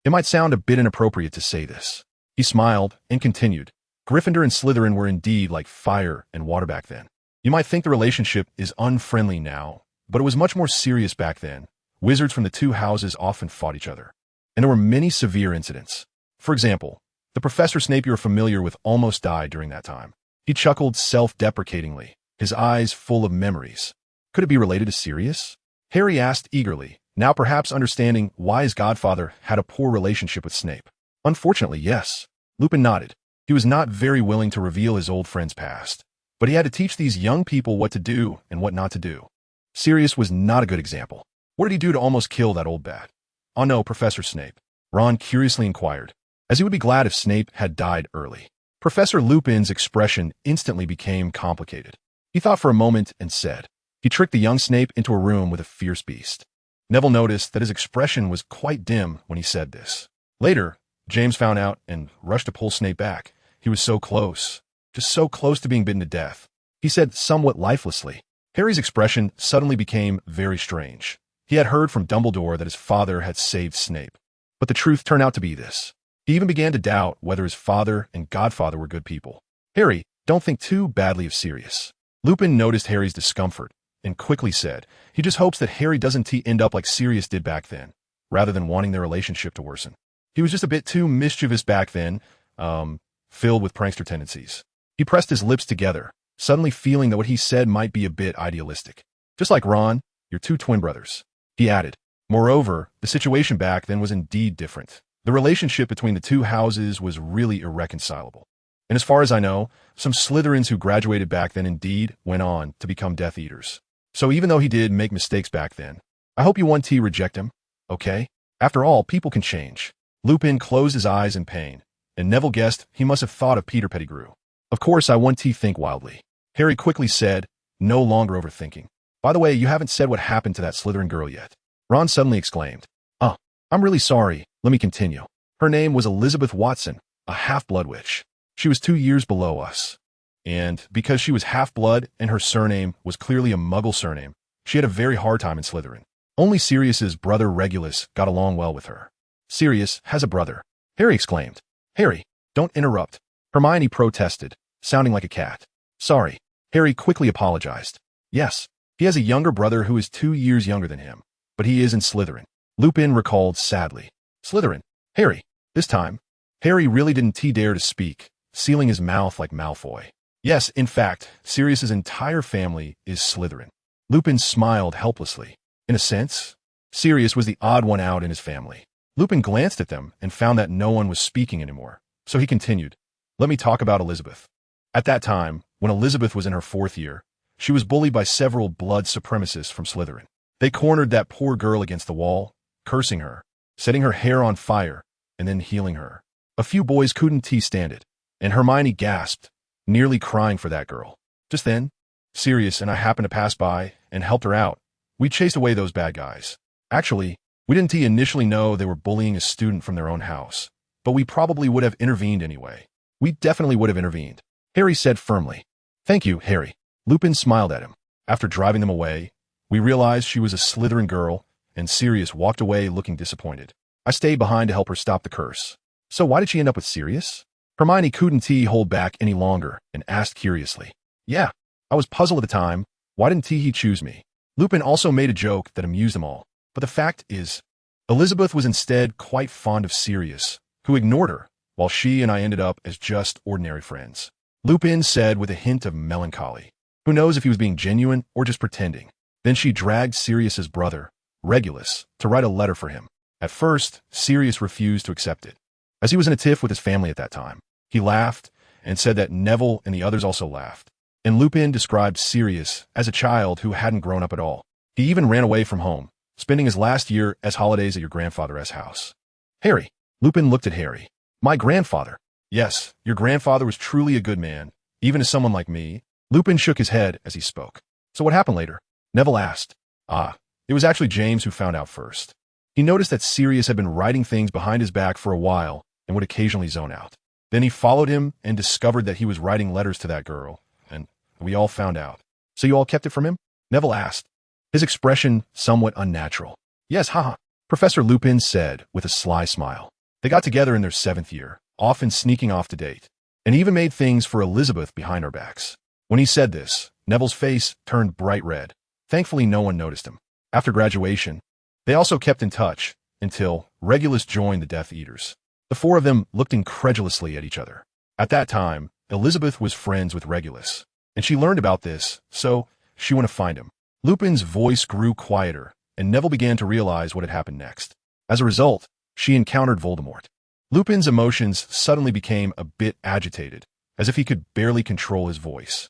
[SPEAKER 1] it might sound a bit inappropriate to say this. He smiled and continued. Gryffindor and Slytherin were indeed like fire and water back then. You might think the relationship is unfriendly now, but it was much more serious back then. Wizards from the 2 houses often fought each other, and there were many severe incidents. For example, the Professor Snape you're familiar with almost died during that time. He chuckled self-deprecatingly, his eyes full of memories. Could it be related to Sirius? Harry asked eagerly, now perhaps understanding why his godfather had a poor relationship with Snape. Unfortunately, yes. Lupin nodded. He was not very willing to reveal his old friend's past, but he had to teach these young people what to do and what not to do. Sirius was not a good example. What did he do to almost kill that old bat? Oh no, Professor Snape. Ron curiously inquired, as he would be glad if Snape had died early. Professor Lupin's expression instantly became complicated. He thought for a moment and said, he tricked the young Snape into a room with a fierce beast. Neville noticed that his expression was quite dim when he said this. Later, James found out and rushed to pull Snape back. He was so close, just so close to being bitten to death. He said somewhat lifelessly. Harry's expression suddenly became very strange. He had heard from Dumbledore that his father had saved Snape, but the truth turned out to be this. He even began to doubt whether his father and godfather were good people. Harry, don't think too badly of Sirius. Lupin noticed Harry's discomfort and quickly said, he just hopes that Harry doesn't end up like Sirius did back then, rather than wanting their relationship to worsen. He was just a bit too mischievous back then, filled with prankster tendencies. He pressed his lips together, suddenly feeling that what he said might be a bit idealistic. Just like Ron, your 2 twin brothers. He added, moreover, the situation back then was indeed different. The relationship between the 2 houses was really irreconcilable. And as far as I know, some Slytherins who graduated back then indeed went on to become Death Eaters. So even though he did make mistakes back then, I hope you 1T reject him, okay? After all, people can change. Lupin closed his eyes in pain, and Neville guessed he must have thought of Peter Pettigrew. Of course, I want to think wildly. Harry quickly said, no longer overthinking. By the way, you haven't said what happened to that Slytherin girl yet. Ron suddenly exclaimed. Oh, I'm really sorry. Let me continue. Her name was Elizabeth Watson, a half-blood witch. She was 2 years below us. And because she was half-blood and her surname was clearly a Muggle surname, she had a very hard time in Slytherin. Only Sirius's brother Regulus got along well with her. Sirius has a brother, Harry exclaimed. Harry, don't interrupt. Hermione protested, sounding like a cat. Sorry. Harry quickly apologized. Yes, he has a younger brother who is 2 years younger than him, but he is in Slytherin. Lupin recalled sadly. Slytherin? Harry. This time, Harry really didn't dare to speak, sealing his mouth like Malfoy. Yes, in fact, Sirius's entire family is Slytherin. Lupin smiled helplessly. In a sense, Sirius was the odd one out in his family. Lupin glanced at them and found that no one was speaking anymore, so he continued. Let me talk about Elizabeth. At that time, when Elizabeth was in her 4th year, she was bullied by several blood supremacists from Slytherin. They cornered that poor girl against the wall, cursing her, setting her hair on fire, and then healing her. A few boys couldn't stand it, and Hermione gasped, nearly crying for that girl. Just then, Sirius and I happened to pass by and helped her out. We chased away those bad guys. Actually, we didn't initially know they were bullying a student from their own house, but we probably would have intervened anyway. We definitely would have intervened, Harry said firmly. Thank you, Harry. Lupin smiled at him. After driving them away, we realized she was a Slytherin girl, and Sirius walked away looking disappointed. I stayed behind to help her stop the curse. So why did she end up with Sirius? Hermione couldn't hold back any longer and asked curiously. Yeah, I was puzzled at the time. Why didn't he choose me? Lupin also made a joke that amused them all. But the fact is, Elizabeth was instead quite fond of Sirius, who ignored her, while she and I ended up as just ordinary friends. Lupin said with a hint of melancholy. Who knows if he was being genuine or just pretending? Then she dragged Sirius's brother, Regulus, to write a letter for him. At first, Sirius refused to accept it, as he was in a tiff with his family at that time. He laughed and said that Neville and the others also laughed. And Lupin described Sirius as a child who hadn't grown up at all. He even ran away from home, spending his last year as holidays at your grandfather's house. Harry. Lupin looked at Harry. My grandfather. Yes, your grandfather was truly a good man, even to someone like me. Lupin shook his head as he spoke. So what happened later? Neville asked. It was actually James who found out first. He noticed that Sirius had been writing things behind his back for a while and would occasionally zone out. Then he followed him and discovered that he was writing letters to that girl, and we all found out. So you all kept it from him? Neville asked, his expression somewhat unnatural. Yes, haha, Professor Lupin said with a sly smile. They got together in their 7th year, often sneaking off to date, and even made things for Elizabeth behind our backs. When he said this, Neville's face turned bright red. Thankfully, no one noticed him. After graduation, they also kept in touch until Regulus joined the Death Eaters. The 4 of them looked incredulously at each other. At that time, Elizabeth was friends with Regulus, and she learned about this, so she went to find him. Lupin's voice grew quieter, and Neville began to realize what had happened next. As a result, she encountered Voldemort. Lupin's emotions suddenly became a bit agitated, as if he could barely control his voice.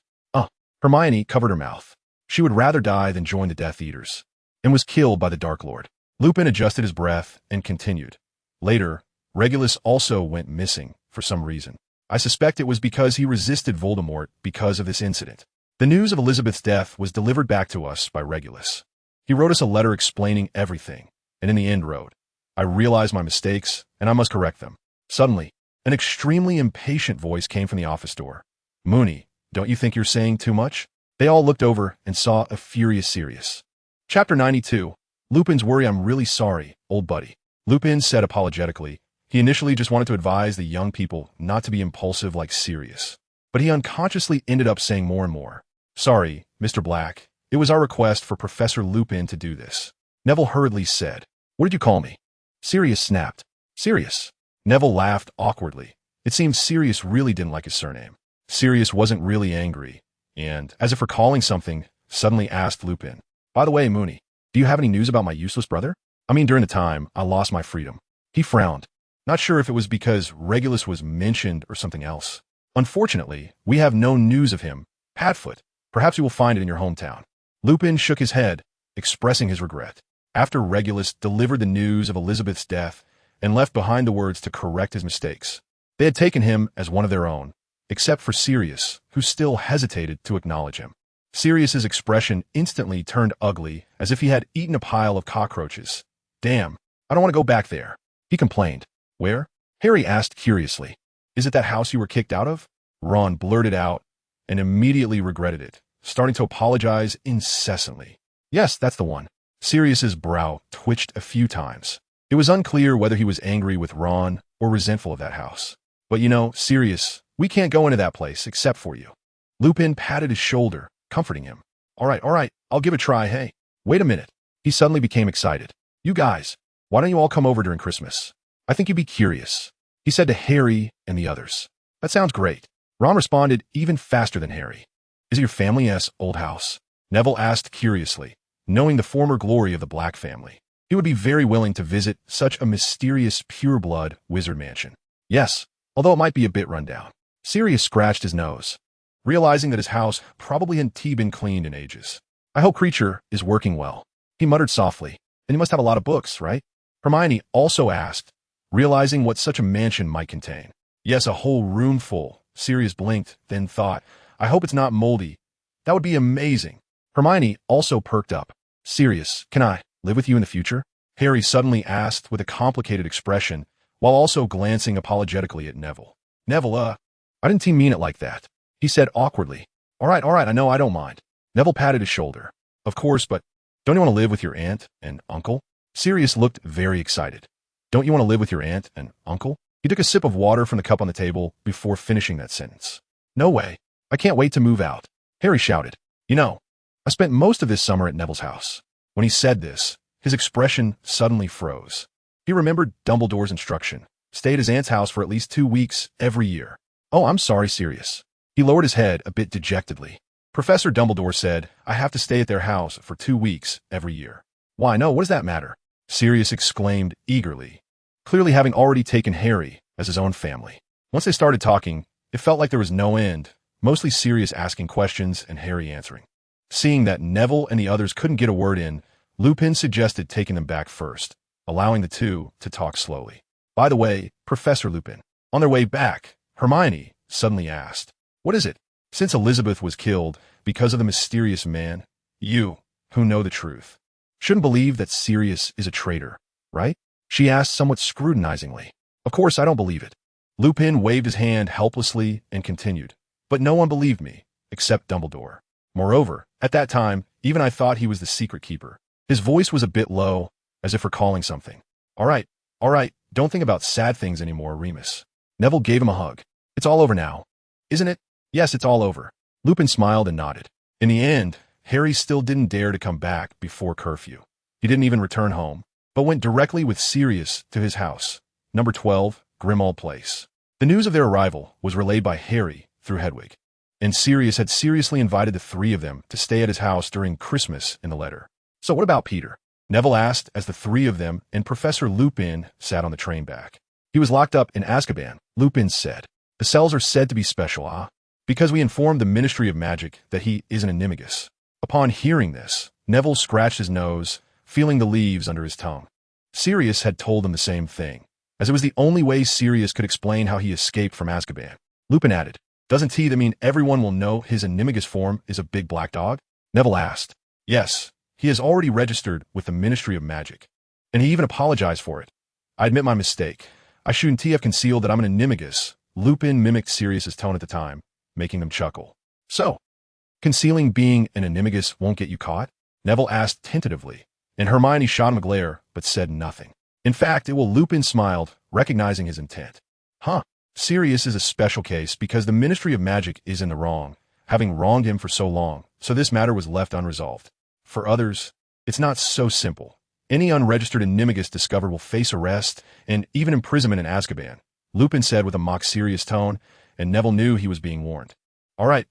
[SPEAKER 1] Hermione covered her mouth. She would rather die than join the Death Eaters, and was killed by the Dark Lord. Lupin adjusted his breath and continued. Later, Regulus also went missing for some reason. I suspect it was because he resisted Voldemort because of this incident. The news of Elizabeth's death was delivered back to us by Regulus. He wrote us a letter explaining everything, and in the end wrote, I realize my mistakes, and I must correct them. Suddenly, an extremely impatient voice came from the office door. Moony, don't you think you're saying too much? They all looked over and saw a furious Sirius. Chapter 92. Lupin's worry. I'm really sorry, old buddy. Lupin said apologetically. He initially just wanted to advise the young people not to be impulsive like Sirius. But he unconsciously ended up saying more and more. Sorry, Mr. Black. It was our request for Professor Lupin to do this. Neville hurriedly said. What did you call me? Sirius snapped. Sirius. Neville laughed awkwardly. It seemed Sirius really didn't like his surname. Sirius wasn't really angry, and, as if recalling something, suddenly asked Lupin, By the way, Moony, do you have any news about my useless brother? I mean, during the time, I lost my freedom. He frowned, not sure if it was because Regulus was mentioned or something else. Unfortunately, we have no news of him. Padfoot, perhaps you will find it in your hometown. Lupin shook his head, expressing his regret. After Regulus delivered the news of Elizabeth's death and left behind the words to correct his mistakes, They had taken him as one of their own, except for Sirius, who still hesitated to acknowledge him. Sirius's expression instantly turned ugly, as if he had eaten a pile of cockroaches. Damn, I don't want to go back there, he complained. Where? Harry asked curiously. Is it that house you were kicked out of? Ron blurted out, and immediately regretted it, starting to apologize incessantly. Yes, that's the one. Sirius's brow twitched a few times. It was unclear whether he was angry with Ron or resentful of that house. But you know, Sirius, we can't go into that place except for you. Lupin patted his shoulder, comforting him. All right, I'll give it a try, hey. Wait a minute. He suddenly became excited. You guys, why don't you all come over during Christmas? I think you'd be curious, he said to Harry and the others. That sounds great. Ron responded even faster than Harry. Is it your family's old house? Neville asked curiously, knowing the former glory of the Black family. He would be very willing to visit such a mysterious pure-blood wizard mansion. Yes, although it might be a bit run down. Sirius scratched his nose, realizing that his house probably hadn't been cleaned in ages. I hope Creature is working well. He muttered softly. Then you must have a lot of books, right? Hermione also asked, realizing what such a mansion might contain. Yes, a whole room full. Sirius blinked, then thought, I hope it's not moldy. That would be amazing. Hermione also perked up. Sirius, can I live with you in the future? Harry suddenly asked with a complicated expression, while also glancing apologetically at Neville. Neville, I didn't mean it like that, he said awkwardly. All right, I know I don't mind. Neville patted his shoulder. Of course, but don't you want to live with your aunt and uncle? Sirius looked very excited. Don't you want to live with your aunt and uncle? He took a sip of water from the cup on the table before finishing that sentence. No way. I can't wait to move out, Harry shouted. You know, I spent most of this summer at Neville's house. When he said this, his expression suddenly froze. He remembered Dumbledore's instruction. Stay at his aunt's house for at least 2 weeks every year. Oh, I'm sorry, Sirius. He lowered his head a bit dejectedly. Professor Dumbledore said, I have to stay at their house for 2 weeks every year. Why, no, what does that matter? Sirius exclaimed eagerly, clearly having already taken Harry as his own family. Once they started talking, it felt like there was no end, mostly Sirius asking questions and Harry answering. Seeing that Neville and the others couldn't get a word in, Lupin suggested taking them back first, allowing the two to talk slowly. By the way, Professor Lupin, on their way back, Hermione suddenly asked, What is it? Since Elizabeth was killed because of the mysterious man, you, who know the truth, shouldn't believe that Sirius is a traitor, right? She asked somewhat scrutinizingly. Of course I don't believe it. Lupin waved his hand helplessly and continued. But no one believed me, except Dumbledore. Moreover, at that time, even I thought he was the secret keeper. His voice was a bit low, as if recalling something. All right, don't think about sad things anymore, Remus. Neville gave him a hug. It's all over now, isn't it? Yes, it's all over. Lupin smiled and nodded. In the end, Harry still didn't dare to come back before curfew. He didn't even return home, but went directly with Sirius to his house, number 12, Grimmauld Place. The news of their arrival was relayed by Harry through Hedwig, and Sirius had seriously invited the 3 of them to stay at his house during Christmas in the letter. So what about Peter? Neville asked as the 3 of them and Professor Lupin sat on the train back. He was locked up in Azkaban, Lupin said. The cells are said to be special, because we informed the Ministry of Magic that he is an animagus. Upon hearing this, Neville scratched his nose, feeling the leaves under his tongue. Sirius had told him the same thing, as it was the only way Sirius could explain how he escaped from Azkaban. Lupin added, Doesn't that mean everyone will know his animagus form is a big black dog? Neville asked. Yes, he has already registered with the Ministry of Magic, and he even apologized for it. I admit my mistake. I shouldn't have concealed that I'm an animagus. Lupin mimicked Sirius's tone at the time, making them chuckle. So, concealing being an animagus won't get you caught? Neville asked tentatively, and Hermione shot him a glare, but said nothing. In fact, Lupin smiled, recognizing his intent. Sirius is a special case because the Ministry of Magic is in the wrong, having wronged him for so long, so this matter was left unresolved. For others, it's not so simple. Any unregistered animagus discovered will face arrest and even imprisonment in Azkaban, Lupin said with a mock serious tone, and Neville knew he was being warned. All right.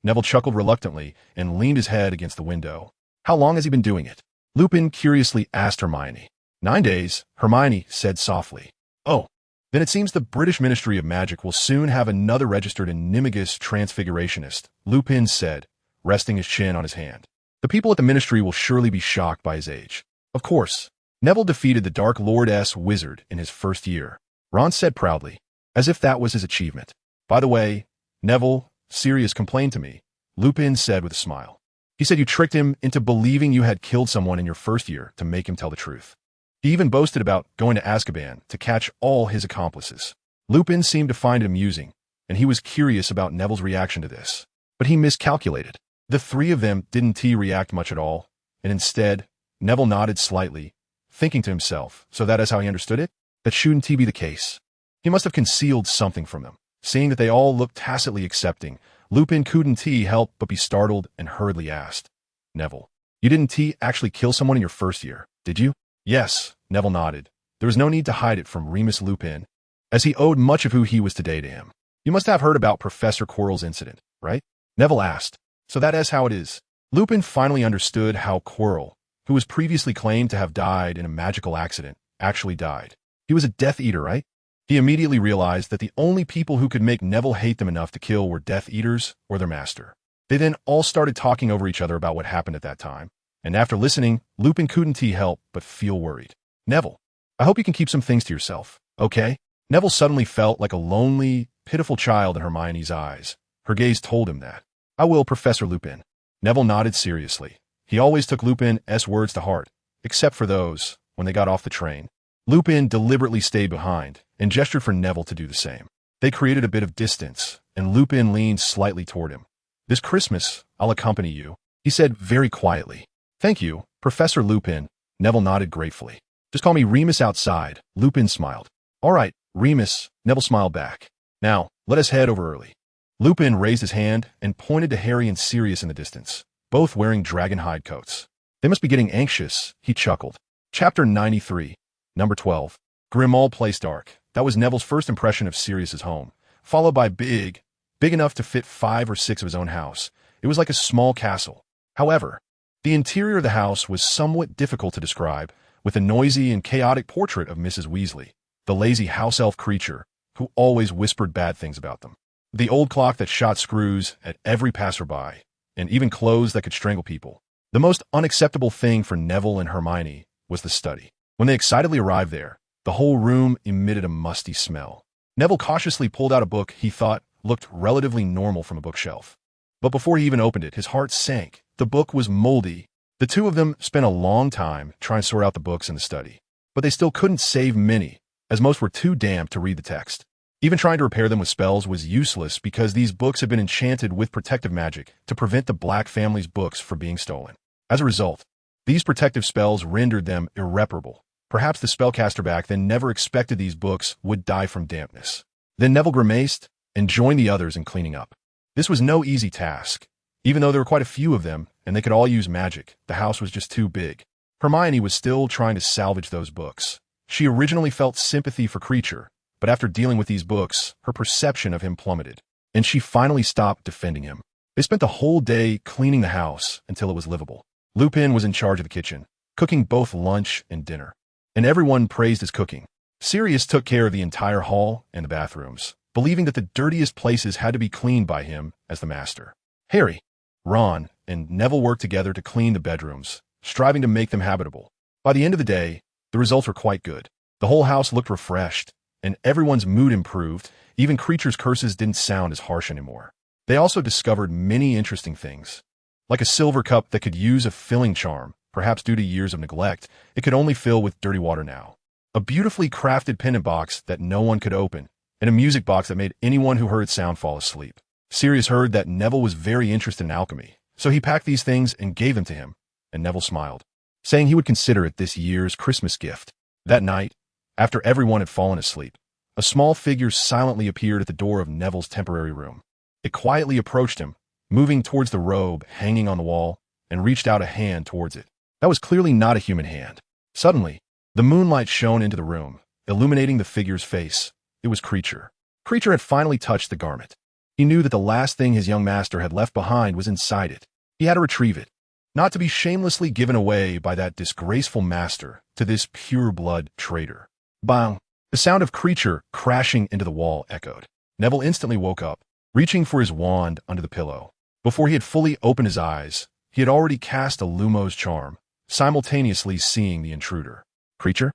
[SPEAKER 1] Neville chuckled reluctantly and leaned his head against the window. How long has he been doing it? Lupin curiously asked Hermione. 9 days, Hermione said softly. Oh, then it seems the British Ministry of Magic will soon have another registered animagus transfigurationist, Lupin said, resting his chin on his hand. The people at the ministry will surely be shocked by his age. Of course, Neville defeated the Dark Lord-S wizard in his first year, Ron said proudly. as if that was his achievement. By the way, Neville, Sirius complained to me, Lupin said with a smile. He said you tricked him into believing you had killed someone in your first year to make him tell the truth. He even boasted about going to Azkaban to catch all his accomplices. Lupin seemed to find it amusing, and he was curious about Neville's reaction to this. But he miscalculated. The three of them didn't react much at all, and instead, Neville nodded slightly, thinking to himself, so that is how he understood it? That shouldn't be the case. He must have concealed something from them. Seeing that they all looked tacitly accepting, Lupin couldn't help but be startled and hurriedly asked, Neville, you didn't actually kill someone in your first year, did you? Yes, Neville nodded. There was no need to hide it from Remus Lupin, as he owed much of who he was today to him. You must have heard about Professor Quirrell's incident, right? Neville asked. So that is how it is. Lupin finally understood how Quirrell, who was previously claimed to have died in a magical accident, actually died. He was a Death Eater, right? He immediately realized that the only people who could make Neville hate them enough to kill were Death Eaters or their master. They then all started talking over each other about what happened at that time, and after listening, Lupin couldn't help but feel worried. Neville, I hope you can keep some things to yourself, okay? Neville suddenly felt like a lonely, pitiful child in Hermione's eyes. Her gaze told him that. I will, Professor Lupin. Neville nodded seriously. He always took Lupin's words to heart, except for those when they got off the train. Lupin deliberately stayed behind and gestured for Neville to do the same. They created a bit of distance, and Lupin leaned slightly toward him. This Christmas, I'll accompany you, he said very quietly. Thank you, Professor Lupin. Neville nodded gratefully. Just call me Remus outside, Lupin smiled. All right, Remus, Neville smiled back. Now, let us head over early. Lupin raised his hand and pointed to Harry and Sirius in the distance, both wearing dragon hide coats. They must be getting anxious, he chuckled. Chapter 93, Number 12. Grimmauld Place Dark. That was Neville's first impression of Sirius's home, followed by big enough to fit 5 or 6 of his own house. It was like a small castle. However, the interior of the house was somewhat difficult to describe, with a noisy and chaotic portrait of Mrs. Weasley, the lazy house elf creature who always whispered bad things about them. The old clock that shot screws at every passerby, and even clothes that could strangle people. The most unacceptable thing for Neville and Hermione was the study. When they excitedly arrived there, the whole room emitted a musty smell. Neville cautiously pulled out a book he thought looked relatively normal from a bookshelf. But before he even opened it, his heart sank. The book was moldy. The two of them spent a long time trying to sort out the books in the study, but they still couldn't save many, as most were too damp to read the text. Even trying to repair them with spells was useless because these books had been enchanted with protective magic to prevent the Black family's books from being stolen. As a result, these protective spells rendered them irreparable. Perhaps the spellcaster back then never expected these books would die from dampness. Then Neville grimaced and joined the others in cleaning up. This was no easy task. Even though there were quite a few of them, and they could all use magic, the house was just too big. Hermione was still trying to salvage those books. She originally felt sympathy for Kreacher, but after dealing with these books, her perception of him plummeted, and she finally stopped defending him. They spent the whole day cleaning the house until it was livable. Lupin was in charge of the kitchen, cooking both lunch and dinner, and everyone praised his cooking. Sirius took care of the entire hall and the bathrooms, believing that the dirtiest places had to be cleaned by him as the master. Harry, Ron, and Neville worked together to clean the bedrooms, striving to make them habitable. By the end of the day, the results were quite good. The whole house looked refreshed, and everyone's mood improved. Even Kreacher's curses didn't sound as harsh anymore. They also discovered many interesting things, like a silver cup that could use a filling charm. Perhaps due to years of neglect, it could only fill with dirty water now. A beautifully crafted pendant box that no one could open, and a music box that made anyone who heard sound fall asleep. Sirius heard that Neville was very interested in alchemy, so he packed these things and gave them to him, and Neville smiled, saying he would consider it this year's Christmas gift. That night, after everyone had fallen asleep, a small figure silently appeared at the door of Neville's temporary room. It quietly approached him, moving towards the robe hanging on the wall, and reached out a hand towards it. That was clearly not a human hand. Suddenly, the moonlight shone into the room, illuminating the figure's face. It was Kreacher. Kreacher had finally touched the garment. He knew that the last thing his young master had left behind was inside it. He had to retrieve it, not to be shamelessly given away by that disgraceful master to this pure-blood traitor. Bang! The sound of Kreacher crashing into the wall echoed. Neville instantly woke up, reaching for his wand under the pillow. Before he had fully opened his eyes, he had already cast a Lumos charm, simultaneously seeing the intruder. Kreacher?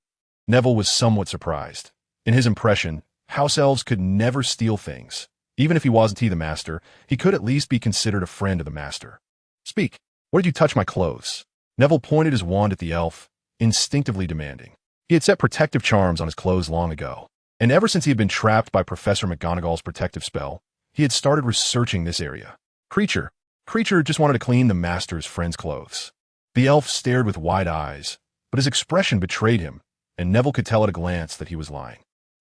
[SPEAKER 1] Neville was somewhat surprised. In his impression, House elves could never steal things. Even if he wasn't the master, he could at least be considered a friend of the master. Speak. Why did you touch my clothes? Neville pointed his wand at the elf, instinctively demanding. He had set protective charms on his clothes long ago, and ever since he had been trapped by Professor McGonagall's protective spell, he had started researching this area. Creature just wanted to clean the master's friend's clothes. The elf stared with wide eyes, but his expression betrayed him, and Neville could tell at a glance that he was lying.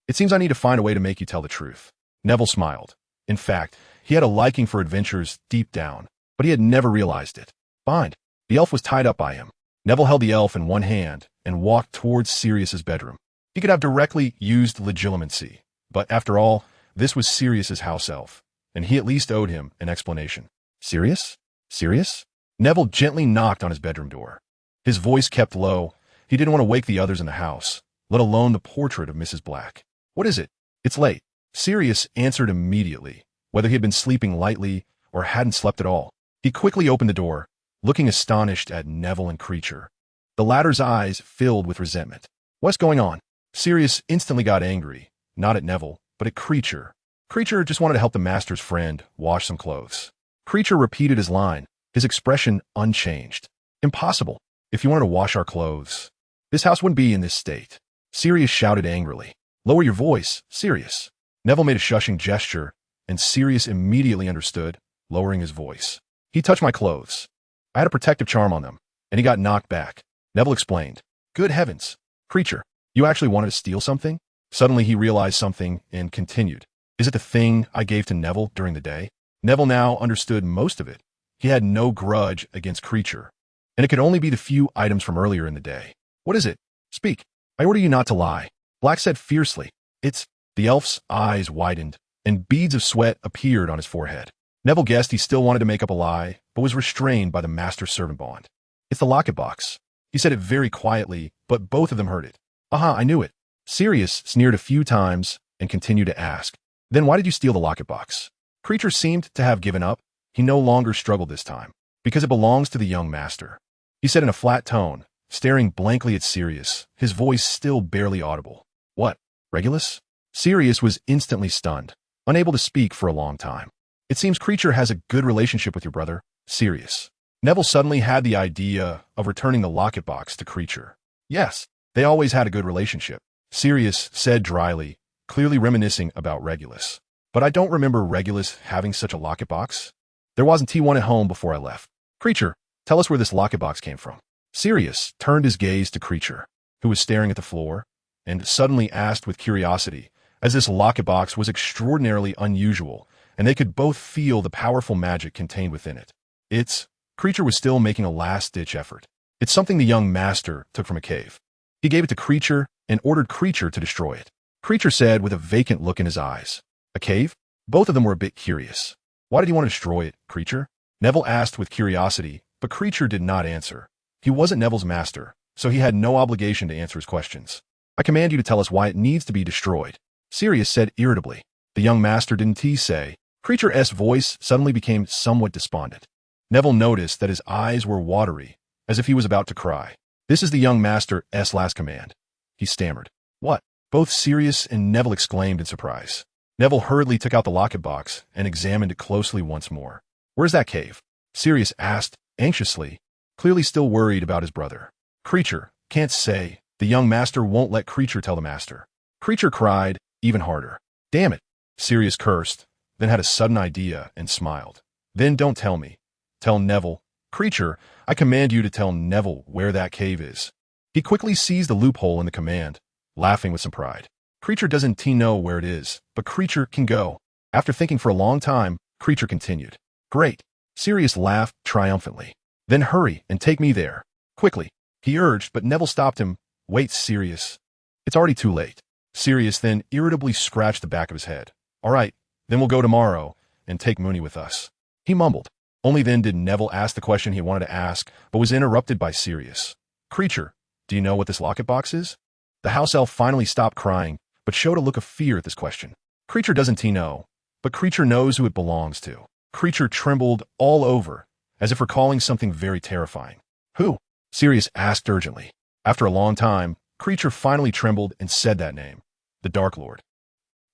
[SPEAKER 1] It seems I need to find a way to make you tell the truth. Neville smiled. In fact, he had a liking for adventures deep down, but he had never realized it. Fine. The elf was tied up by him. Neville held the elf in one hand and walked towards Sirius's bedroom. He could have directly used legitimacy, but after all, this was Sirius's house elf, and he at least owed him an explanation. Sirius? Sirius? Neville gently knocked on his bedroom door. His voice kept low. He didn't want to wake the others in the house, let alone the portrait of Mrs. Black. What is it? It's late. Sirius answered immediately, whether he had been sleeping lightly or hadn't slept at all. He quickly opened the door, looking astonished at Neville and Creature. The latter's eyes filled with resentment. What's going on? Sirius instantly got angry, not at Neville, but at Creature. Creature just wanted to help the master's friend wash some clothes. Creature repeated his line, his expression unchanged. Impossible. If you wanted to wash our clothes, this house wouldn't be in this state. Sirius shouted angrily. Lower your voice, Sirius. Neville made a shushing gesture, and Sirius immediately understood, lowering his voice. He touched my clothes. I had a protective charm on them, and he got knocked back. Neville explained. Good heavens. Creature, you actually wanted to steal something? Suddenly he realized something and continued. Is it the thing I gave to Neville during the day? Neville now understood most of it. He had no grudge against Creature, and it could only be the few items from earlier in the day. What is it? Speak. I order you not to lie. Black said fiercely. It's... The elf's eyes widened, and beads of sweat appeared on his forehead. Neville guessed he still wanted to make up a lie, but was restrained by the master-servant bond. It's the locket box. He said it very quietly, but both of them heard it. Aha, I knew it. Sirius sneered a few times and continued to ask. Then why did you steal the locket box? Creature seemed to have given up. He no longer struggled this time, because it belongs to the young master. He said in a flat tone, staring blankly at Sirius, his voice still barely audible. What? Regulus? Sirius was instantly stunned, unable to speak for a long time. It seems Creature has a good relationship with your brother, Sirius. Neville suddenly had the idea of returning the locket box to Creature. Yes, they always had a good relationship, Sirius said dryly, clearly reminiscing about Regulus. But I don't remember Regulus having such a locket box. There wasn't one at home before I left. Creature, tell us where this locket box came from. Sirius turned his gaze to Creature, who was staring at the floor, and suddenly asked with curiosity, as this locket box was extraordinarily unusual, and they could both feel the powerful magic contained within it. Creature was still making a last-ditch effort. It's something the young master took from a cave. He gave it to Creature and ordered Creature to destroy it. Creature said with a vacant look in his eyes. A cave? Both of them were a bit curious. Why did he want to destroy it, Creature? Neville asked with curiosity, but Creature did not answer. He wasn't Neville's master, so he had no obligation to answer his questions. I command you to tell us why it needs to be destroyed. Sirius said irritably. The young master didn't say. Creature's voice suddenly became somewhat despondent. Neville noticed that his eyes were watery, as if he was about to cry. This is the young master's last command. He stammered. What? Both Sirius and Neville exclaimed in surprise. Neville hurriedly took out the locket box and examined it closely once more. Where's that cave? Sirius asked, anxiously, clearly still worried about his brother. Creature, can't say. The young master won't let Creature tell the master. Creature cried, even harder. Damn it. Sirius cursed, then had a sudden idea and smiled. Then don't tell me. Tell Neville. Creature, I command you to tell Neville where that cave is. He quickly seized the loophole in the command, laughing with some pride. Creature doesn't know where it is, but Creature can go. After thinking for a long time, Creature continued. Great. Sirius laughed triumphantly. Then hurry and take me there. Quickly. He urged, but Neville stopped him. Wait, Sirius. It's already too late. Sirius then irritably scratched the back of his head. All right, then we'll go tomorrow and take Moony with us. He mumbled. Only then did Neville ask the question he wanted to ask, but was interrupted by Sirius. Creature, do you know what this locket box is? The house elf finally stopped crying, but showed a look of fear at this question. Creature doesn't know, but Creature knows who it belongs to. Creature trembled all over, as if recalling something very terrifying. Who? Sirius asked urgently. After a long time, Creature finally trembled and said that name. The Dark Lord.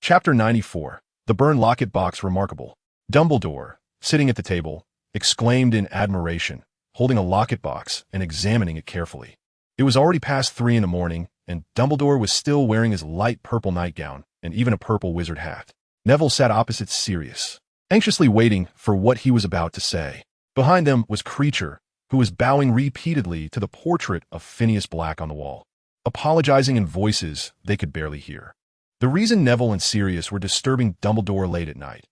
[SPEAKER 1] Chapter 94. The Burned Locket Box Remarkable. Dumbledore, sitting at the table, exclaimed in admiration, holding a locket box and examining it carefully. It was already past 3 in the morning, and Dumbledore was still wearing his light purple nightgown and even a purple wizard hat. Neville sat opposite Sirius, anxiously waiting for what he was about to say. Behind them was Kreacher, who was bowing repeatedly to the portrait of Phineas Black on the wall, apologizing in voices they could barely hear. The reason Neville and Sirius were disturbing Dumbledore late at night,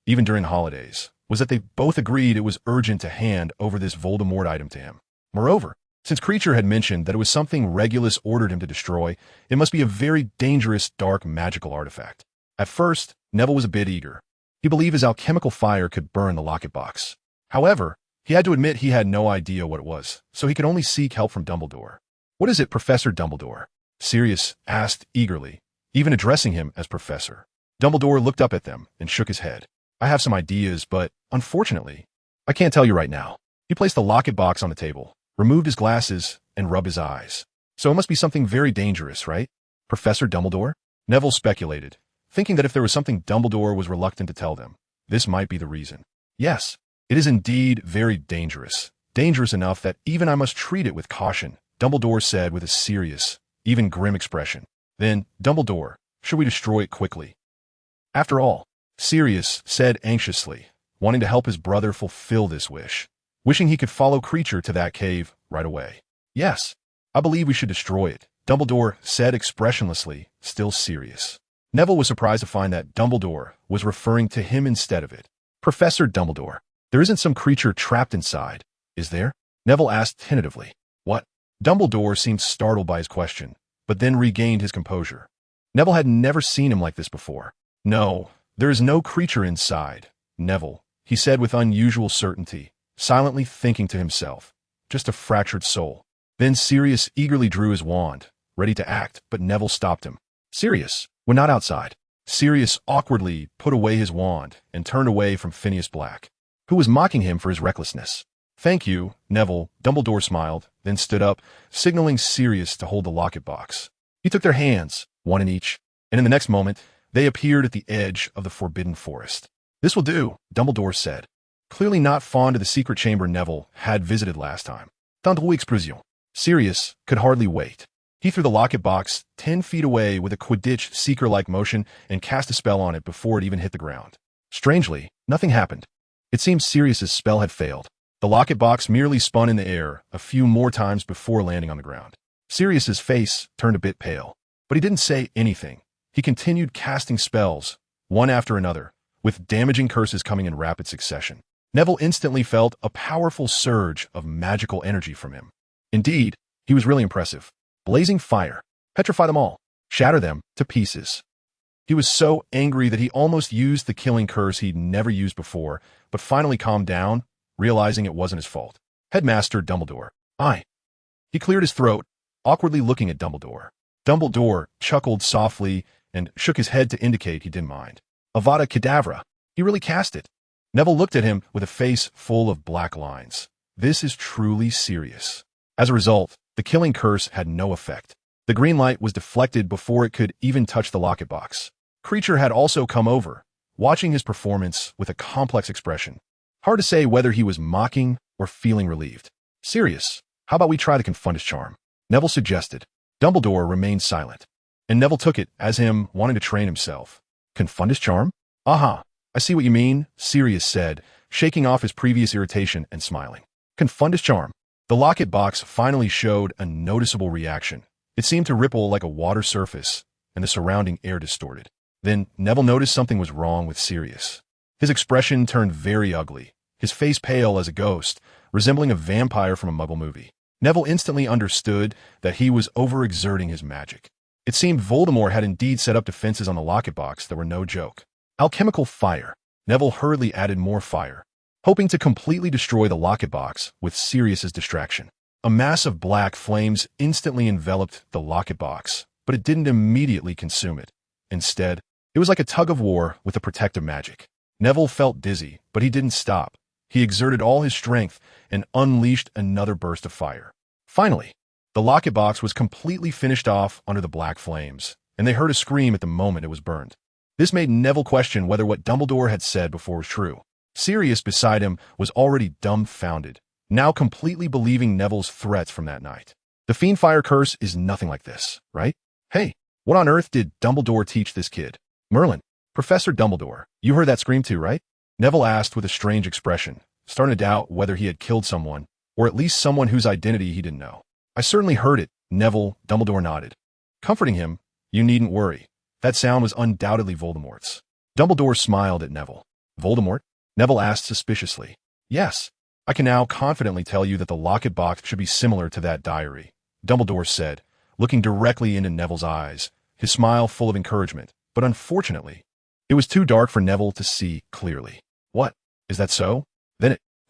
[SPEAKER 1] even during holidays, was that they both agreed it was urgent to hand over this Voldemort item to him. Moreover, since Kreacher had mentioned that it was something Regulus ordered him to destroy, it must be a very dangerous, dark, magical artifact. At first, Neville was a bit eager. He believed his alchemical fire could burn the locket box. However, he had to admit he had no idea what it was, so he could only seek help from Dumbledore. "What is it, Professor Dumbledore?" Sirius asked eagerly, even addressing him as Professor. Dumbledore looked up at them and shook his head. "I have some ideas, but, unfortunately, I can't tell you right now." He placed the locket box on the table, removed his glasses, and rubbed his eyes. "So it must be something very dangerous, right, Professor Dumbledore?" Neville speculated, thinking that if there was something Dumbledore was reluctant to tell them, this might be the reason. "Yes, it is indeed very dangerous. Dangerous enough that even I must treat it with caution," Dumbledore said with a serious, even grim expression. "Then, Dumbledore, should we destroy it quickly?" "After all," Sirius said anxiously, wanting to help his brother fulfill this wish, wishing he could follow Kreacher to that cave right away. "Yes, I believe we should destroy it," Dumbledore said expressionlessly, still serious. Neville was surprised to find that Dumbledore was referring to him instead of it. "Professor Dumbledore, there isn't some creature trapped inside, is there?" Neville asked tentatively. "What?" Dumbledore seemed startled by his question, but then regained his composure. Neville had never seen him like this before. "No, there is no creature inside, Neville," he said with unusual certainty, silently thinking to himself. "Just a fractured soul." Then Sirius eagerly drew his wand, ready to act, but Neville stopped him. "Sirius, we're not outside." Sirius awkwardly put away his wand and turned away from Phineas Black, who was mocking him for his recklessness. "Thank you, Neville," Dumbledore smiled, then stood up, signaling Sirius to hold the locket box. He took their hands, one in each, and in the next moment, they appeared at the edge of the Forbidden Forest. "This will do," Dumbledore said, clearly not fond of the secret chamber Neville had visited last time. "Tant explosion." Sirius could hardly wait. He threw the locket box 10 feet away with a Quidditch seeker-like motion and cast a spell on it before it even hit the ground. Strangely, nothing happened. It seemed Sirius's spell had failed. The locket box merely spun in the air a few more times before landing on the ground. Sirius's face turned a bit pale, but he didn't say anything. He continued casting spells, one after another, with damaging curses coming in rapid succession. Neville instantly felt a powerful surge of magical energy from him. Indeed, he was really impressive. Blazing fire. Petrify them all. Shatter them to pieces. He was so angry that he almost used the killing curse he'd never used before, but finally calmed down, realizing it wasn't his fault. "Headmaster Dumbledore, I..." He cleared his throat, awkwardly looking at Dumbledore. Dumbledore chuckled softly and shook his head to indicate he didn't mind. "Avada Kedavra. He really cast it." Neville looked at him with a face full of black lines. This is truly serious. As a result, the killing curse had no effect. The green light was deflected before it could even touch the locket box. Kreacher had also come over, watching his performance with a complex expression. Hard to say whether he was mocking or feeling relieved. "Sirius, how about we try the Confundus charm?" Neville suggested. Dumbledore remained silent, and Neville took it as him wanting to train himself. "Confundus charm? Aha, I see what you mean," Sirius said, shaking off his previous irritation and smiling. "Confundus charm." The locket box finally showed a noticeable reaction. It seemed to ripple like a water surface, and the surrounding air distorted. Then Neville noticed something was wrong with Sirius. His expression turned very ugly, his face pale as a ghost, resembling a vampire from a Muggle movie. Neville instantly understood that he was overexerting his magic. It seemed Voldemort had indeed set up defenses on the locket box that were no joke. Alchemical fire. Neville hurriedly added more fire, hoping to completely destroy the locket box with Sirius's distraction. A mass of black flames instantly enveloped the locket box, but it didn't immediately consume it. Instead, it was like a tug-of-war with a protective magic. Neville felt dizzy, but he didn't stop. He exerted all his strength and unleashed another burst of fire. Finally, the locket box was completely finished off under the black flames, and they heard a scream at the moment it was burned. This made Neville question whether what Dumbledore had said before was true. Sirius beside him was already dumbfounded, now completely believing Neville's threats from that night. The Fiendfire curse is nothing like this, right? Hey, what on earth did Dumbledore teach this kid? Merlin, Professor Dumbledore, you heard that scream too, right? Neville asked with a strange expression, starting to doubt whether he had killed someone, or at least someone whose identity he didn't know. I certainly heard it, Neville, Dumbledore nodded. Comforting him, you needn't worry. That sound was undoubtedly Voldemort's. Dumbledore smiled at Neville. Voldemort? Neville asked suspiciously. Yes. I can now confidently tell you that the locket box should be similar to that diary, Dumbledore said, looking directly into Neville's eyes, his smile full of encouragement. But unfortunately, it was too dark for Neville to see clearly. What? Is that so?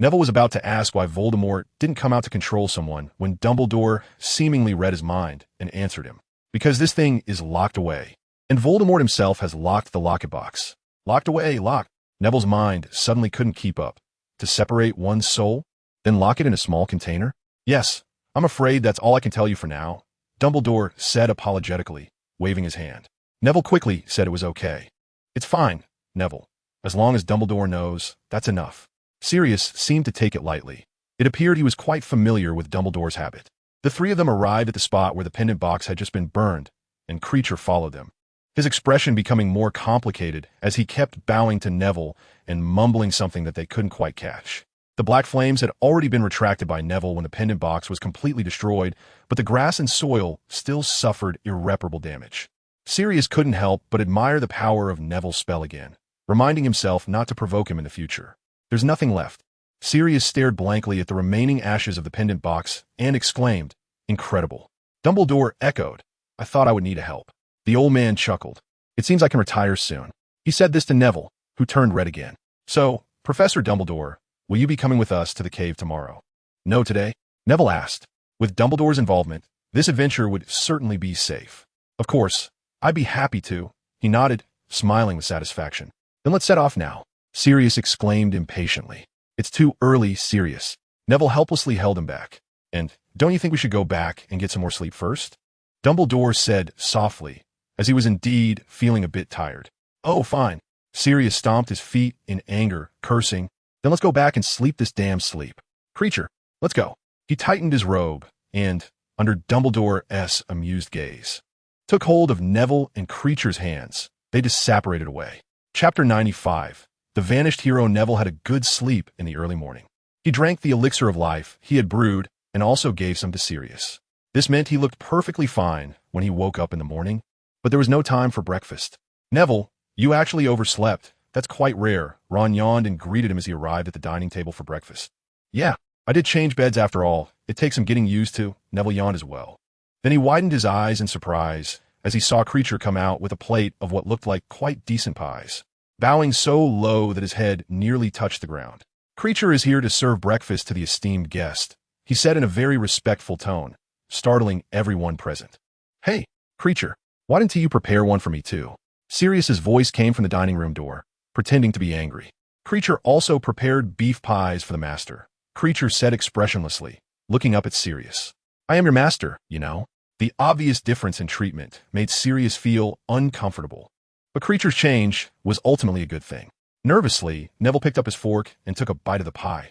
[SPEAKER 1] Neville was about to ask why Voldemort didn't come out to control someone when Dumbledore seemingly read his mind and answered him. Because this thing is locked away. And Voldemort himself has locked the locket box. Locked away, locked. Neville's mind suddenly couldn't keep up. To separate one's soul? Then lock it in a small container? Yes, I'm afraid that's all I can tell you for now, Dumbledore said apologetically, waving his hand. Neville quickly said it was okay. It's fine, Neville. As long as Dumbledore knows, that's enough. Sirius seemed to take it lightly. It appeared he was quite familiar with Dumbledore's habit. The three of them arrived at the spot where the pendant box had just been burned, and Kreacher followed them, his expression becoming more complicated as he kept bowing to Neville and mumbling something that they couldn't quite catch. The black flames had already been retracted by Neville when the pendant box was completely destroyed, but the grass and soil still suffered irreparable damage. Sirius couldn't help but admire the power of Neville's spell again, reminding himself not to provoke him in the future. There's nothing left. Sirius stared blankly at the remaining ashes of the pendant box and exclaimed, Incredible. Dumbledore echoed, I thought I would need help. The old man chuckled. It seems I can retire soon. He said this to Neville, who turned red again. So, Professor Dumbledore, will you be coming with us to the cave tomorrow? No today? Neville asked. With Dumbledore's involvement, this adventure would certainly be safe. Of course, I'd be happy to. He nodded, smiling with satisfaction. Then let's set off now. Sirius exclaimed impatiently. It's too early, Sirius. Neville helplessly held him back. And don't you think we should go back and get some more sleep first? Dumbledore said softly, as he was indeed feeling a bit tired. Oh, fine. Sirius stomped his feet in anger, cursing. Then let's go back and sleep this damn sleep. Kreacher, let's go. He tightened his robe and, under Dumbledore's amused gaze, took hold of Neville and Kreacher's hands. They just separated away. Chapter 95. The vanished hero Neville had a good sleep in the early morning. He drank the elixir of life he had brewed and also gave some to Sirius. This meant he looked perfectly fine when he woke up in the morning, but there was no time for breakfast. Neville, you actually overslept. That's quite rare. Ron yawned and greeted him as he arrived at the dining table for breakfast. Yeah, I did change beds after all. It takes some getting used to. Neville yawned as well. Then he widened his eyes in surprise as he saw Kreacher come out with a plate of what looked like quite decent pies, bowing so low that his head nearly touched the ground. Kreacher is here to serve breakfast to the esteemed guest, he said in a very respectful tone, startling everyone present. Hey, Kreacher, why didn't you prepare one for me too? Sirius's voice came from the dining room door, pretending to be angry. Kreacher also prepared beef pies for the master. Kreacher said expressionlessly, looking up at Sirius. I am your master, you know. The obvious difference in treatment made Sirius feel uncomfortable. But Kreacher's change was ultimately a good thing. Nervously, Neville picked up his fork and took a bite of the pie.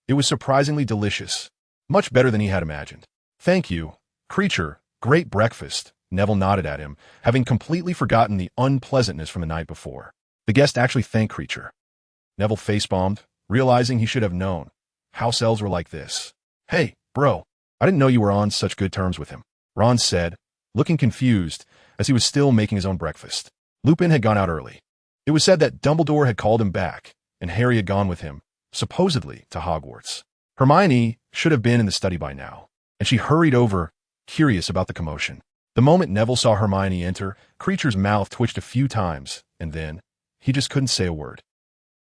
[SPEAKER 1] It was surprisingly delicious, much better than he had imagined. Thank you, Kreacher. Great breakfast. Neville nodded at him, having completely forgotten the unpleasantness from the night before. The guest actually thanked Kreacher. Neville facepalmed, realizing he should have known. House elves were like this. Hey, bro, I didn't know you were on such good terms with him, Ron said, looking confused as he was still making his own breakfast. Lupin had gone out early. It was said that Dumbledore had called him back, and Harry had gone with him, supposedly to Hogwarts. Hermione should have been in the study by now, and she hurried over, curious about the commotion. The moment Neville saw Hermione enter, Kreacher's mouth twitched a few times, and then he just couldn't say a word.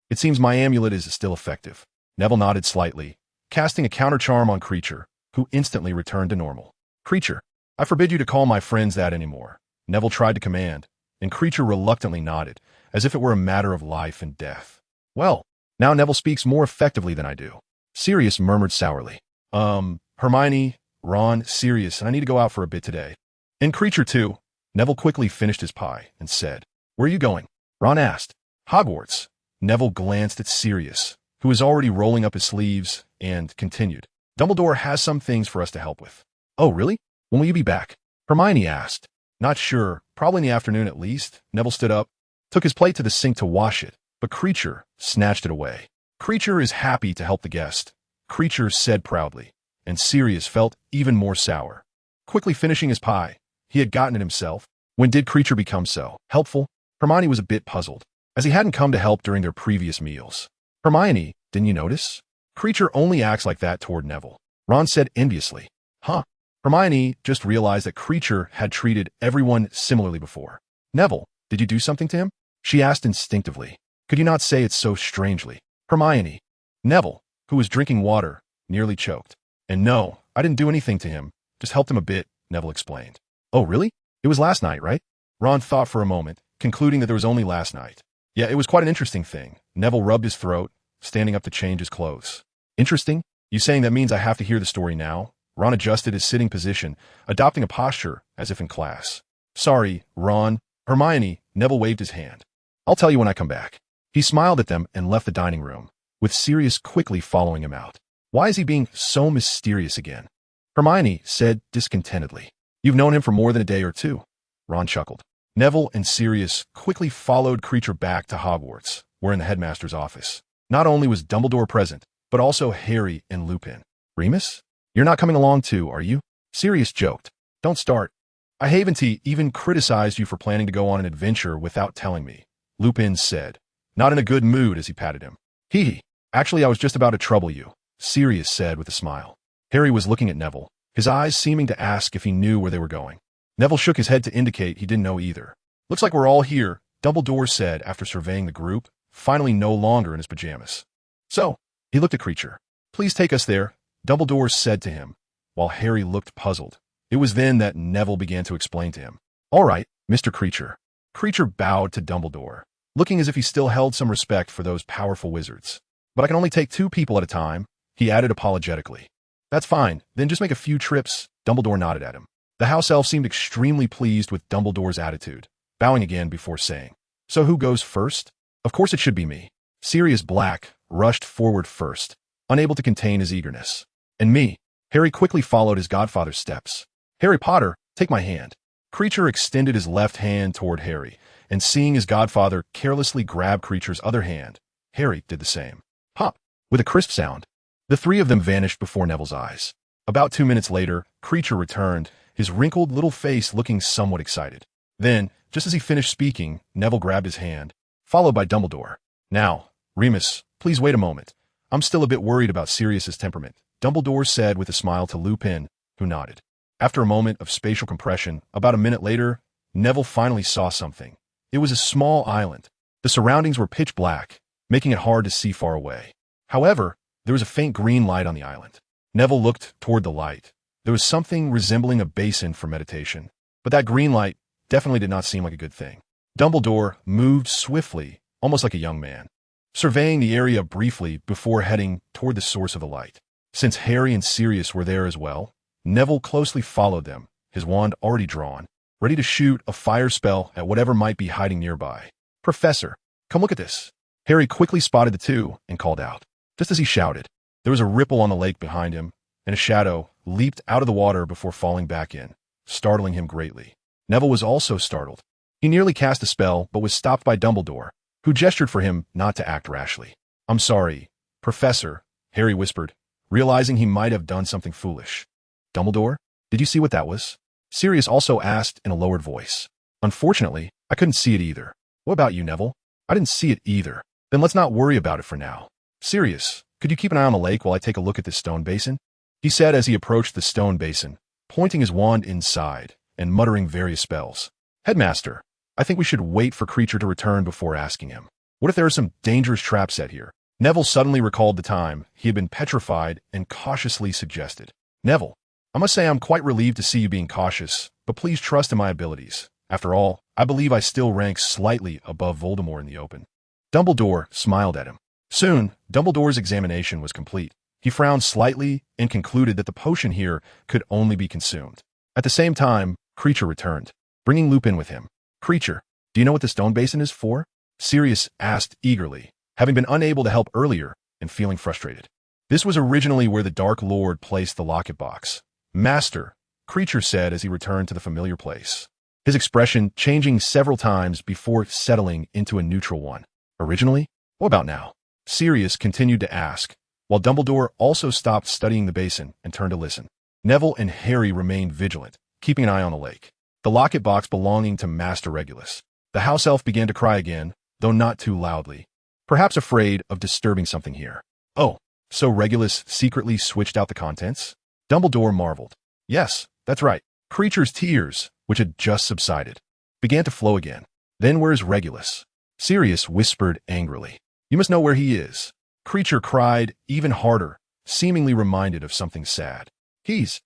[SPEAKER 1] It seems my amulet is still effective. Neville nodded slightly, casting a counter-charm on Kreacher, who instantly returned to normal. Kreacher, I forbid you to call my friends that anymore. Neville tried to command, and Kreacher reluctantly nodded, as if it were a matter of life and death. Well, now Neville speaks more effectively than I do. Sirius murmured sourly. Hermione, Ron, Sirius, and I need to go out for a bit today. And Kreacher too. Neville quickly finished his pie and said, Where are you going? Ron asked. Hogwarts. Neville glanced at Sirius, who was already rolling up his sleeves, and continued. Dumbledore has some things for us to help with. Oh, really? When will you be back? Hermione asked. Not sure. Probably in the afternoon at least. Neville stood up, took his plate to the sink to wash it, but Creature snatched it away. Creature is happy to help the guest, Creature said proudly, and Sirius felt even more sour. Quickly finishing his pie, he had gotten it himself. When did Creature become so helpful? Hermione was a bit puzzled, as he hadn't come to help during their previous meals. Hermione, didn't you notice? Creature only acts like that toward Neville. Ron said enviously. Huh? Hermione just realized that Creature had treated everyone similarly before. Neville, did you do something to him? She asked instinctively. Could you not say it so strangely? Hermione. Neville, who was drinking water, nearly choked. And no, I didn't do anything to him. Just helped him a bit, Neville explained. Oh, really? It was last night, right? Ron thought for a moment, concluding that there was only last night. Yeah, it was quite an interesting thing. Neville rubbed his throat, standing up to change his clothes. Interesting? You saying that means I have to hear the story now? Ron adjusted his sitting position, adopting a posture as if in class. Sorry, Ron. Hermione, Neville waved his hand. I'll tell you when I come back. He smiled at them and left the dining room, with Sirius quickly following him out. Why is he being so mysterious again? Hermione said discontentedly. You've known him for more than a day or two. Ron chuckled. Neville and Sirius quickly followed Creature back to Hogwarts, where in the headmaster's office. Not only was Dumbledore present, but also Harry and Lupin. Remus? You're not coming along too, are you? Sirius joked. Don't start. I haven't even criticized you for planning to go on an adventure without telling me, Lupin said, not in a good mood as he patted him. Hee. Actually, I was just about to trouble you, Sirius said with a smile. Harry was looking at Neville, his eyes seeming to ask if he knew where they were going. Neville shook his head to indicate he didn't know either. Looks like we're all here, Dumbledore said after surveying the group, finally no longer in his pajamas. So, he looked at Creature. Please take us there, Dumbledore said to him, while Harry looked puzzled. It was then that Neville began to explain to him. All right, Mr. Creature. Creature bowed to Dumbledore, looking as if he still held some respect for those powerful wizards. But I can only take 2 people at a time, he added apologetically. That's fine, then just make a few trips, Dumbledore nodded at him. The house elf seemed extremely pleased with Dumbledore's attitude, bowing again before saying, So who goes first? Of course it should be me. Sirius Black rushed forward first, unable to contain his eagerness. And me. Harry quickly followed his godfather's steps. Harry Potter, take my hand. Creature extended his left hand toward Harry, and seeing his godfather carelessly grab Creature's other hand, Harry did the same. Pop! With a crisp sound. The 3 of them vanished before Neville's eyes. About 2 minutes later, Creature returned, his wrinkled little face looking somewhat excited. Then, just as he finished speaking, Neville grabbed his hand, followed by Dumbledore. Now, Remus, please wait a moment. I'm still a bit worried about Sirius's temperament, Dumbledore said with a smile to Lupin, who nodded. After a moment of spatial compression, about a minute later, Neville finally saw something. It was a small island. The surroundings were pitch black, making it hard to see far away. However, there was a faint green light on the island. Neville looked toward the light. There was something resembling a basin for meditation, but that green light definitely did not seem like a good thing. Dumbledore moved swiftly, almost like a young man, surveying the area briefly before heading toward the source of the light. Since Harry and Sirius were there as well, Neville closely followed them, his wand already drawn, ready to shoot a fire spell at whatever might be hiding nearby. Professor, come look at this. Harry quickly spotted the 2 and called out. Just as he shouted, there was a ripple on the lake behind him, and a shadow leaped out of the water before falling back in, startling him greatly. Neville was also startled. He nearly cast a spell, but was stopped by Dumbledore, who gestured for him not to act rashly. I'm sorry, Professor, Harry whispered, realizing he might have done something foolish. Dumbledore, did you see what that was? Sirius also asked in a lowered voice. Unfortunately, I couldn't see it either. What about you, Neville? I didn't see it either. Then let's not worry about it for now. Sirius, could you keep an eye on the lake while I take a look at this stone basin? He said as he approached the stone basin, pointing his wand inside and muttering various spells. Headmaster, I think we should wait for Creature to return before asking him. What if there are some dangerous traps set here? Neville suddenly recalled the time he had been petrified and cautiously suggested. Neville, I must say I'm quite relieved to see you being cautious, but please trust in my abilities. After all, I believe I still rank slightly above Voldemort in the open. Dumbledore smiled at him. Soon, Dumbledore's examination was complete. He frowned slightly and concluded that the potion here could only be consumed. At the same time, Creature returned, bringing Lupin with him. Creature, do you know what the stone basin is for? Sirius asked eagerly, having been unable to help earlier and feeling frustrated. This was originally where the Dark Lord placed the locket box. Master, Creature said as he returned to the familiar place, his expression changing several times before settling into a neutral one. Originally? What about now? Sirius continued to ask, while Dumbledore also stopped studying the basin and turned to listen. Neville and Harry remained vigilant, keeping an eye on the lake. The locket box belonging to Master Regulus. The house elf began to cry again, though not too loudly, perhaps afraid of disturbing something here. Oh, so Regulus secretly switched out the contents? Dumbledore marveled. Yes, that's right. Creature's tears, which had just subsided, began to flow again. Then where's Regulus? Sirius whispered angrily. You must know where he is. Creature cried even harder, seemingly reminded of something sad. He's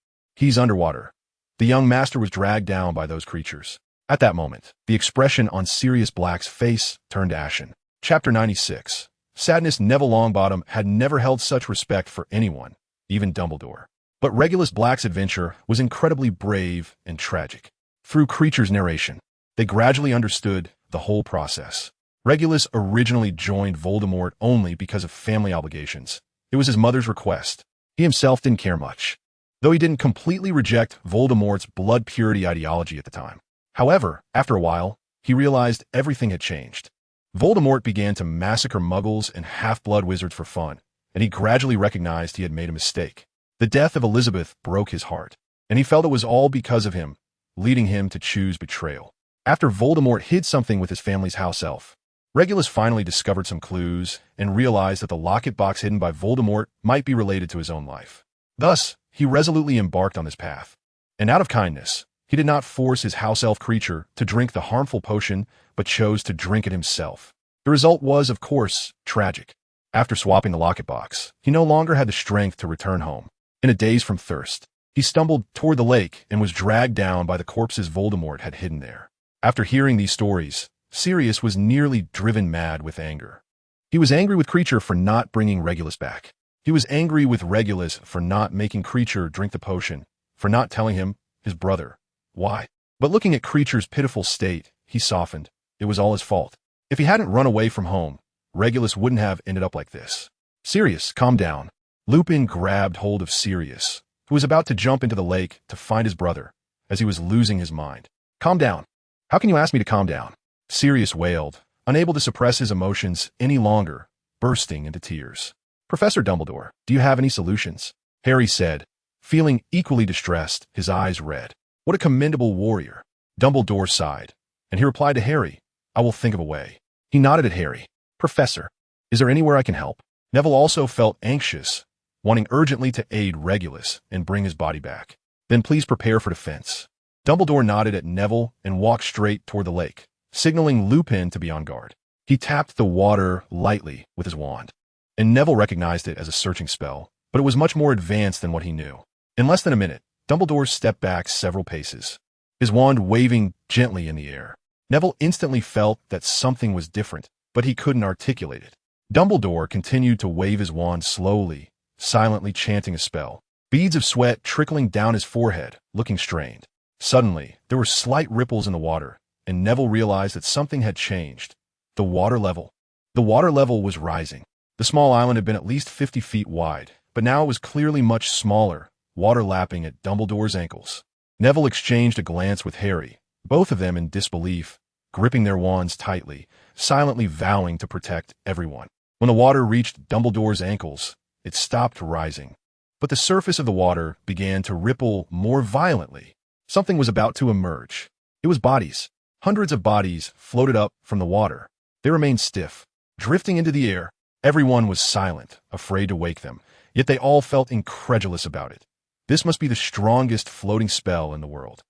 [SPEAKER 1] underwater. The young master was dragged down by those creatures. At that moment, the expression on Sirius Black's face turned ashen. Chapter 96. Sadness. Neville Longbottom had never held such respect for anyone, even Dumbledore. But Regulus Black's adventure was incredibly brave and tragic. Through Creature's narration, they gradually understood the whole process. Regulus originally joined Voldemort only because of family obligations. It was his mother's request. He himself didn't care much, though he didn't completely reject Voldemort's blood purity ideology at the time. However, after a while, he realized everything had changed. Voldemort began to massacre muggles and half-blood wizards for fun, and he gradually recognized he had made a mistake. The death of Elizabeth broke his heart, and he felt it was all because of him, leading him to choose betrayal. After Voldemort hid something with his family's house elf, Regulus finally discovered some clues and realized that the locket box hidden by Voldemort might be related to his own life. Thus, he resolutely embarked on this path. And out of kindness, he did not force his house elf Creature to drink the harmful potion, but chose to drink it himself. The result was, of course, tragic. After swapping the locket box, he no longer had the strength to return home. In a daze from thirst, he stumbled toward the lake and was dragged down by the corpses Voldemort had hidden there. After hearing these stories, Sirius was nearly driven mad with anger. He was angry with Creature for not bringing Regulus back. He was angry with Regulus for not making Creature drink the potion, for not telling him, his brother, why. But looking at Creature's pitiful state, he softened. It was all his fault. If he hadn't run away from home, Regulus wouldn't have ended up like this. Sirius, calm down. Lupin grabbed hold of Sirius, who was about to jump into the lake to find his brother, as he was losing his mind. Calm down. How can you ask me to calm down? Sirius wailed, unable to suppress his emotions any longer, bursting into tears. Professor Dumbledore, do you have any solutions? Harry said, feeling equally distressed, his eyes red. What a commendable warrior. Dumbledore sighed, and he replied to Harry, I will think of a way. He nodded at Harry. Professor, is there anywhere I can help? Neville also felt anxious, wanting urgently to aid Regulus and bring his body back. Then please prepare for defense. Dumbledore nodded at Neville and walked straight toward the lake, signaling Lupin to be on guard. He tapped the water lightly with his wand, and Neville recognized it as a searching spell, but it was much more advanced than what he knew. In less than a minute, Dumbledore stepped back several paces, his wand waving gently in the air. Neville instantly felt that something was different, but he couldn't articulate it. Dumbledore continued to wave his wand slowly, silently chanting a spell, beads of sweat trickling down his forehead, looking strained. Suddenly, there were slight ripples in the water, and Neville realized that something had changed. The water level. The water level was rising. The small island had been at least 50 feet wide, but now it was clearly much smaller, water lapping at Dumbledore's ankles. Neville exchanged a glance with Harry, both of them in disbelief, gripping their wands tightly, silently vowing to protect everyone. When the water reached Dumbledore's ankles, it stopped rising, but the surface of the water began to ripple more violently. Something was about to emerge. It was bodies. Hundreds of bodies floated up from the water. They remained stiff, drifting into the air. Everyone was silent, afraid to wake them, yet they all felt incredulous about it. This must be the strongest floating spell in the world.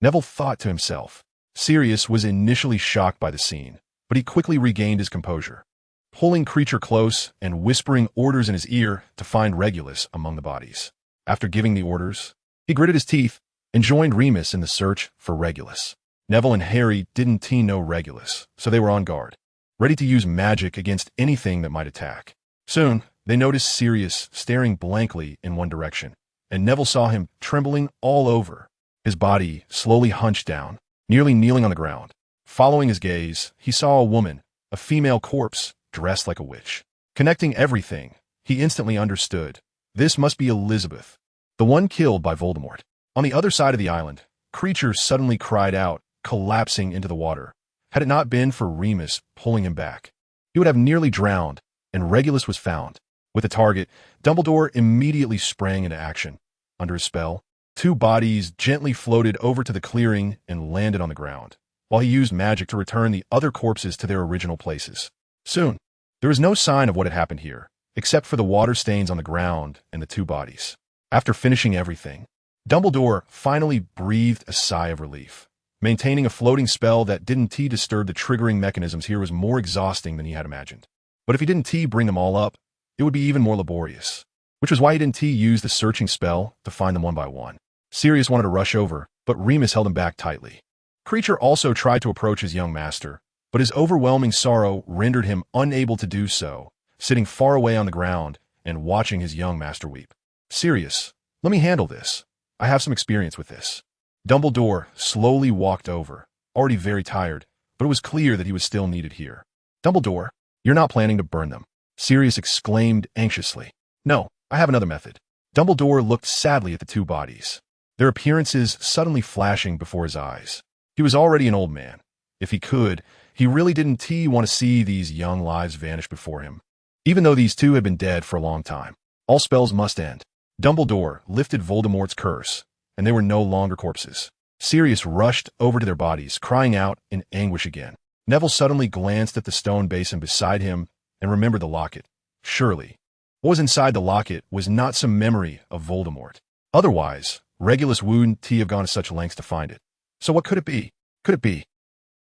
[SPEAKER 1] Neville thought to himself. Sirius was initially shocked by the scene, but he quickly regained his composure, pulling Creature close and whispering orders in his ear to find Regulus among the bodies. After giving the orders, he gritted his teeth and joined Remus in the search for Regulus. Neville and Harry didn't know Regulus, so they were on guard, ready to use magic against anything that might attack. Soon, they noticed Sirius staring blankly in one direction, and Neville saw him trembling all over, his body slowly hunched down, nearly kneeling on the ground. Following his gaze, he saw a woman, a female corpse, dressed like a witch. Connecting everything, he instantly understood. This must be Elizabeth, the one killed by Voldemort. On the other side of the island, Creature suddenly cried out, collapsing into the water. Had it not been for Remus pulling him back, he would have nearly drowned, and Regulus was found. With the target, Dumbledore immediately sprang into action. Under his spell, 2 bodies gently floated over to the clearing and landed on the ground, while he used magic to return the other corpses to their original places. Soon, there was no sign of what had happened here, except for the water stains on the ground and the 2 bodies. After finishing everything, Dumbledore finally breathed a sigh of relief. Maintaining a floating spell that didn't disturb the triggering mechanisms here was more exhausting than he had imagined. But if he didn't bring them all up, it would be even more laborious. Which was why he didn't use the searching spell to find them one by one. Sirius wanted to rush over, but Remus held him back tightly. Creature also tried to approach his young master, but his overwhelming sorrow rendered him unable to do so, sitting far away on the ground and watching his young master weep. Sirius, let me handle this. I have some experience with this. Dumbledore slowly walked over, already very tired, but it was clear that he was still needed here. Dumbledore, you're not planning to burn them, Sirius exclaimed anxiously. No, I have another method. Dumbledore looked sadly at the 2 bodies, their appearances suddenly flashing before his eyes. He was already an old man. If he could, he really didn't want to see these young lives vanish before him. Even though these 2 had been dead for a long time, all spells must end. Dumbledore lifted Voldemort's curse, and they were no longer corpses. Sirius rushed over to their bodies, crying out in anguish again. Neville suddenly glanced at the stone basin beside him and remembered the locket. Surely, what was inside the locket was not some memory of Voldemort. Otherwise, Regulus wouldn't have gone to such lengths to find it. So what could it be? Could it be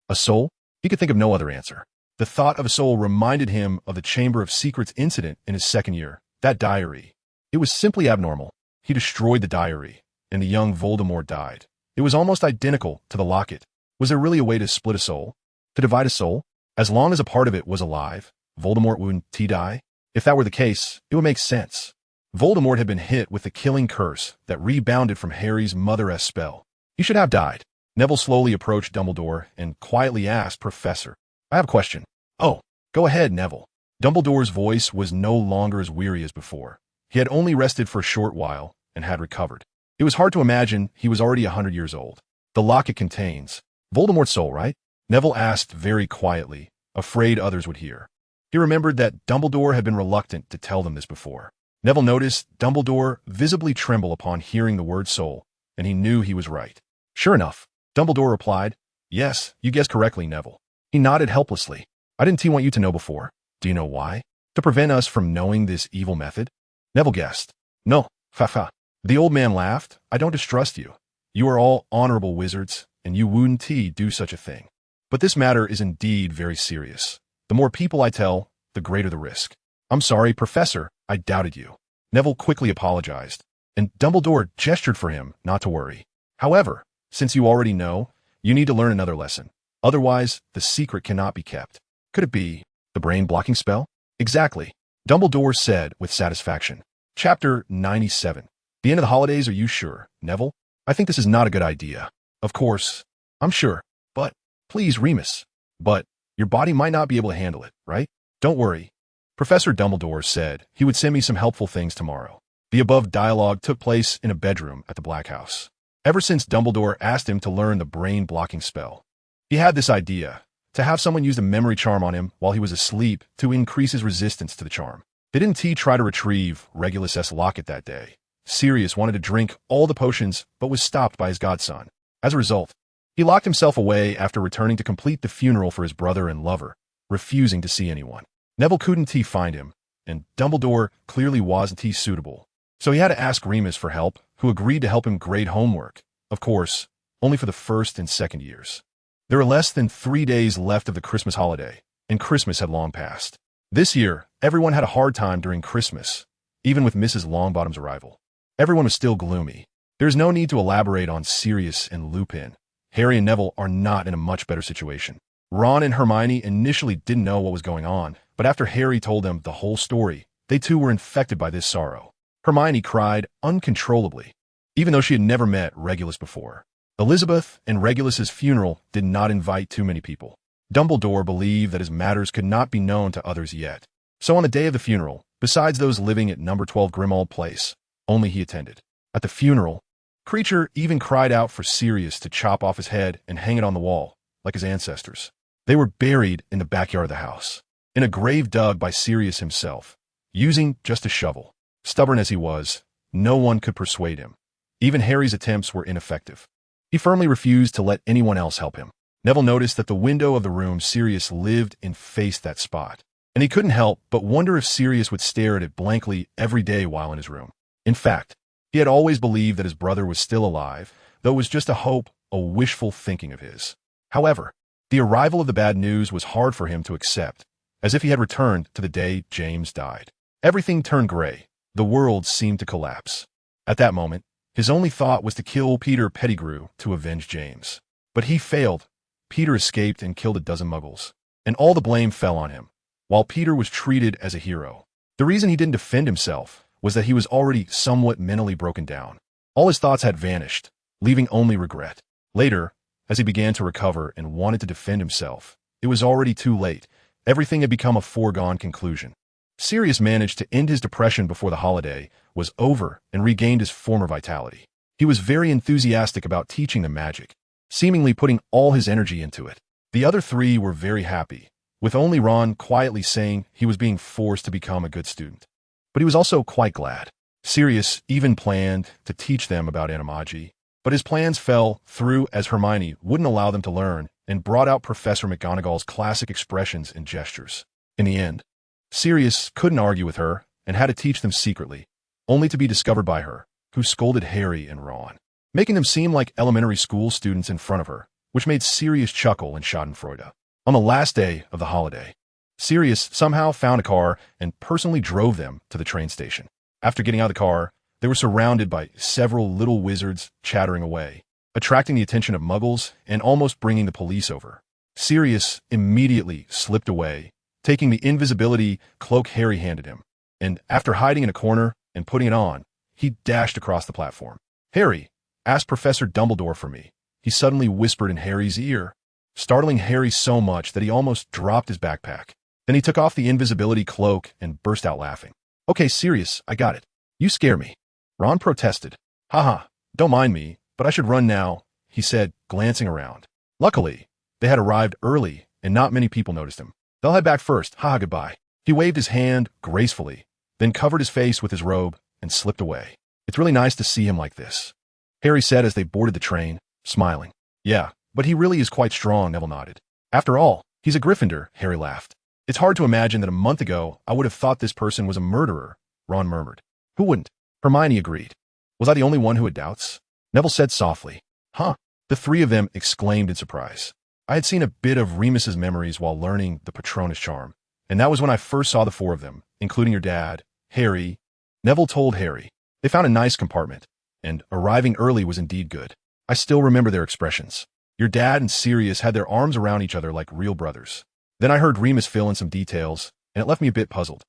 [SPEAKER 1] a soul? He could think of no other answer. The thought of a soul reminded him of the Chamber of Secrets incident in his second year. That diary. It was simply abnormal. He destroyed the diary, and the young Voldemort died. It was almost identical to the locket. Was there really a way to split a soul? To divide a soul? As long as a part of it was alive, Voldemort wouldn't die? If that were the case, it would make sense. Voldemort had been hit with the killing curse that rebounded from Harry's mother-esque spell. He should have died. Neville slowly approached Dumbledore and quietly asked, Professor, I have a question. Oh, go ahead, Neville. Dumbledore's voice was no longer as weary as before. He had only rested for a short while and had recovered. It was hard to imagine he was already 100 years old. The locket contains Voldemort's soul, right? Neville asked very quietly, afraid others would hear. He remembered that Dumbledore had been reluctant to tell them this before. Neville noticed Dumbledore visibly tremble upon hearing the word soul, and he knew he was right. Sure enough, Dumbledore replied, Yes, you guessed correctly, Neville. He nodded helplessly. I didn't want you to know before. Do you know why? To prevent us from knowing this evil method? Neville guessed. No, fa. The old man laughed. I don't distrust you. You are all honorable wizards, and you wouldn't do such a thing. But this matter is indeed very serious. The more people I tell, the greater the risk. I'm sorry, Professor, I doubted you. Neville quickly apologized, and Dumbledore gestured for him not to worry. However, since you already know, you need to learn another lesson. Otherwise, the secret cannot be kept. Could it be the brain-blocking spell? Exactly, Dumbledore said with satisfaction. Chapter 97. The end of the holidays, are you sure, Neville? I think this is not a good idea. Of course, I'm sure, but please, Remus. But your body might not be able to handle it, right? Don't worry. Professor Dumbledore said he would send me some helpful things tomorrow. The above dialogue took place in a bedroom at the Black House. Ever since Dumbledore asked him to learn the brain-blocking spell, he had this idea, to have someone use the memory charm on him while he was asleep to increase his resistance to the charm. They didn't try to retrieve Regulus' locket that day. Sirius wanted to drink all the potions, but was stopped by his godson. As a result, he locked himself away after returning to complete the funeral for his brother and lover, refusing to see anyone. Neville couldn't find him, and Dumbledore clearly wasn't suitable. So he had to ask Remus for help, who agreed to help him grade homework. Of course, only for the first and second years. There were less than 3 days left of the Christmas holiday, and Christmas had long passed. This year, everyone had a hard time during Christmas, even with Mrs. Longbottom's arrival. Everyone was still gloomy. There is no need to elaborate on Sirius and Lupin. Harry and Neville are not in a much better situation. Ron and Hermione initially didn't know what was going on, but after Harry told them the whole story, they too were infected by this sorrow. Hermione cried uncontrollably, even though she had never met Regulus before. Elizabeth and Regulus's funeral did not invite too many people. Dumbledore believed that his matters could not be known to others yet. So on the day of the funeral, besides those living at number 12 Grimmauld Place, only he attended. At the funeral, Creature even cried out for Sirius to chop off his head and hang it on the wall, like his ancestors. They were buried in the backyard of the house, in a grave dug by Sirius himself, using just a shovel. Stubborn as he was, no one could persuade him. Even Harry's attempts were ineffective. He firmly refused to let anyone else help him. Neville noticed that the window of the room Sirius lived in faced that spot, and he couldn't help but wonder if Sirius would stare at it blankly every day while in his room. In fact, he had always believed that his brother was still alive, though it was just a hope, a wishful thinking of his. However, the arrival of the bad news was hard for him to accept, as if he had returned to the day James died. Everything turned gray. The world seemed to collapse. At that moment, his only thought was to kill Peter Pettigrew to avenge James. But he failed. Peter escaped and killed a dozen muggles, and all the blame fell on him, while Peter was treated as a hero. The reason he didn't defend himself was that he was already somewhat mentally broken down. All his thoughts had vanished, leaving only regret. Later, as he began to recover and wanted to defend himself, it was already too late. Everything had become a foregone conclusion. Sirius managed to end his depression before the holiday was over and regained his former vitality. He was very enthusiastic about teaching them magic, seemingly putting all his energy into it. The other three were very happy, with only Ron quietly saying he was being forced to become a good student. But he was also quite glad. Sirius even planned to teach them about animagi, but his plans fell through as Hermione wouldn't allow them to learn and brought out Professor McGonagall's classic expressions and gestures. In the end, Sirius couldn't argue with her and had to teach them secretly, only to be discovered by her, who scolded Harry and Ron, making them seem like elementary school students in front of her, which made Sirius chuckle and schadenfreude. On the last day of the holiday, Sirius somehow found a car and personally drove them to the train station. After getting out of the car, they were surrounded by several little wizards chattering away, attracting the attention of muggles and almost bringing the police over. Sirius immediately slipped away, taking the invisibility cloak Harry handed him, and after hiding in a corner and putting it on, he dashed across the platform. "Harry, ask Professor Dumbledore for me," he suddenly whispered in Harry's ear, startling Harry so much that he almost dropped his backpack. Then he took off the invisibility cloak and burst out laughing. "Okay, Sirius, I got it. You scare me." Ron protested. "Haha, don't mind me, but I should run now," he said, glancing around. Luckily, they had arrived early and not many people noticed him. "They'll head back first. Haha, goodbye." He waved his hand gracefully, then covered his face with his robe and slipped away. "It's really nice to see him like this," Harry said as they boarded the train, smiling. "Yeah, but he really is quite strong," Neville nodded. "After all, he's a Gryffindor," Harry laughed. "It's hard to imagine that a month ago I would have thought this person was a murderer," Ron murmured. "Who wouldn't?" Hermione agreed. "Was I the only one who had doubts?" Neville said softly. "Huh?" The three of them exclaimed in surprise. I had seen a bit of Remus's memories while learning the Patronus charm, and that was when I first saw the four of them, including your dad, Harry. Neville told Harry. They found a nice compartment, and arriving early was indeed good. I still remember their expressions. Your dad and Sirius had their arms around each other like real brothers. Then I heard Remus fill in some details, and it left me a bit puzzled.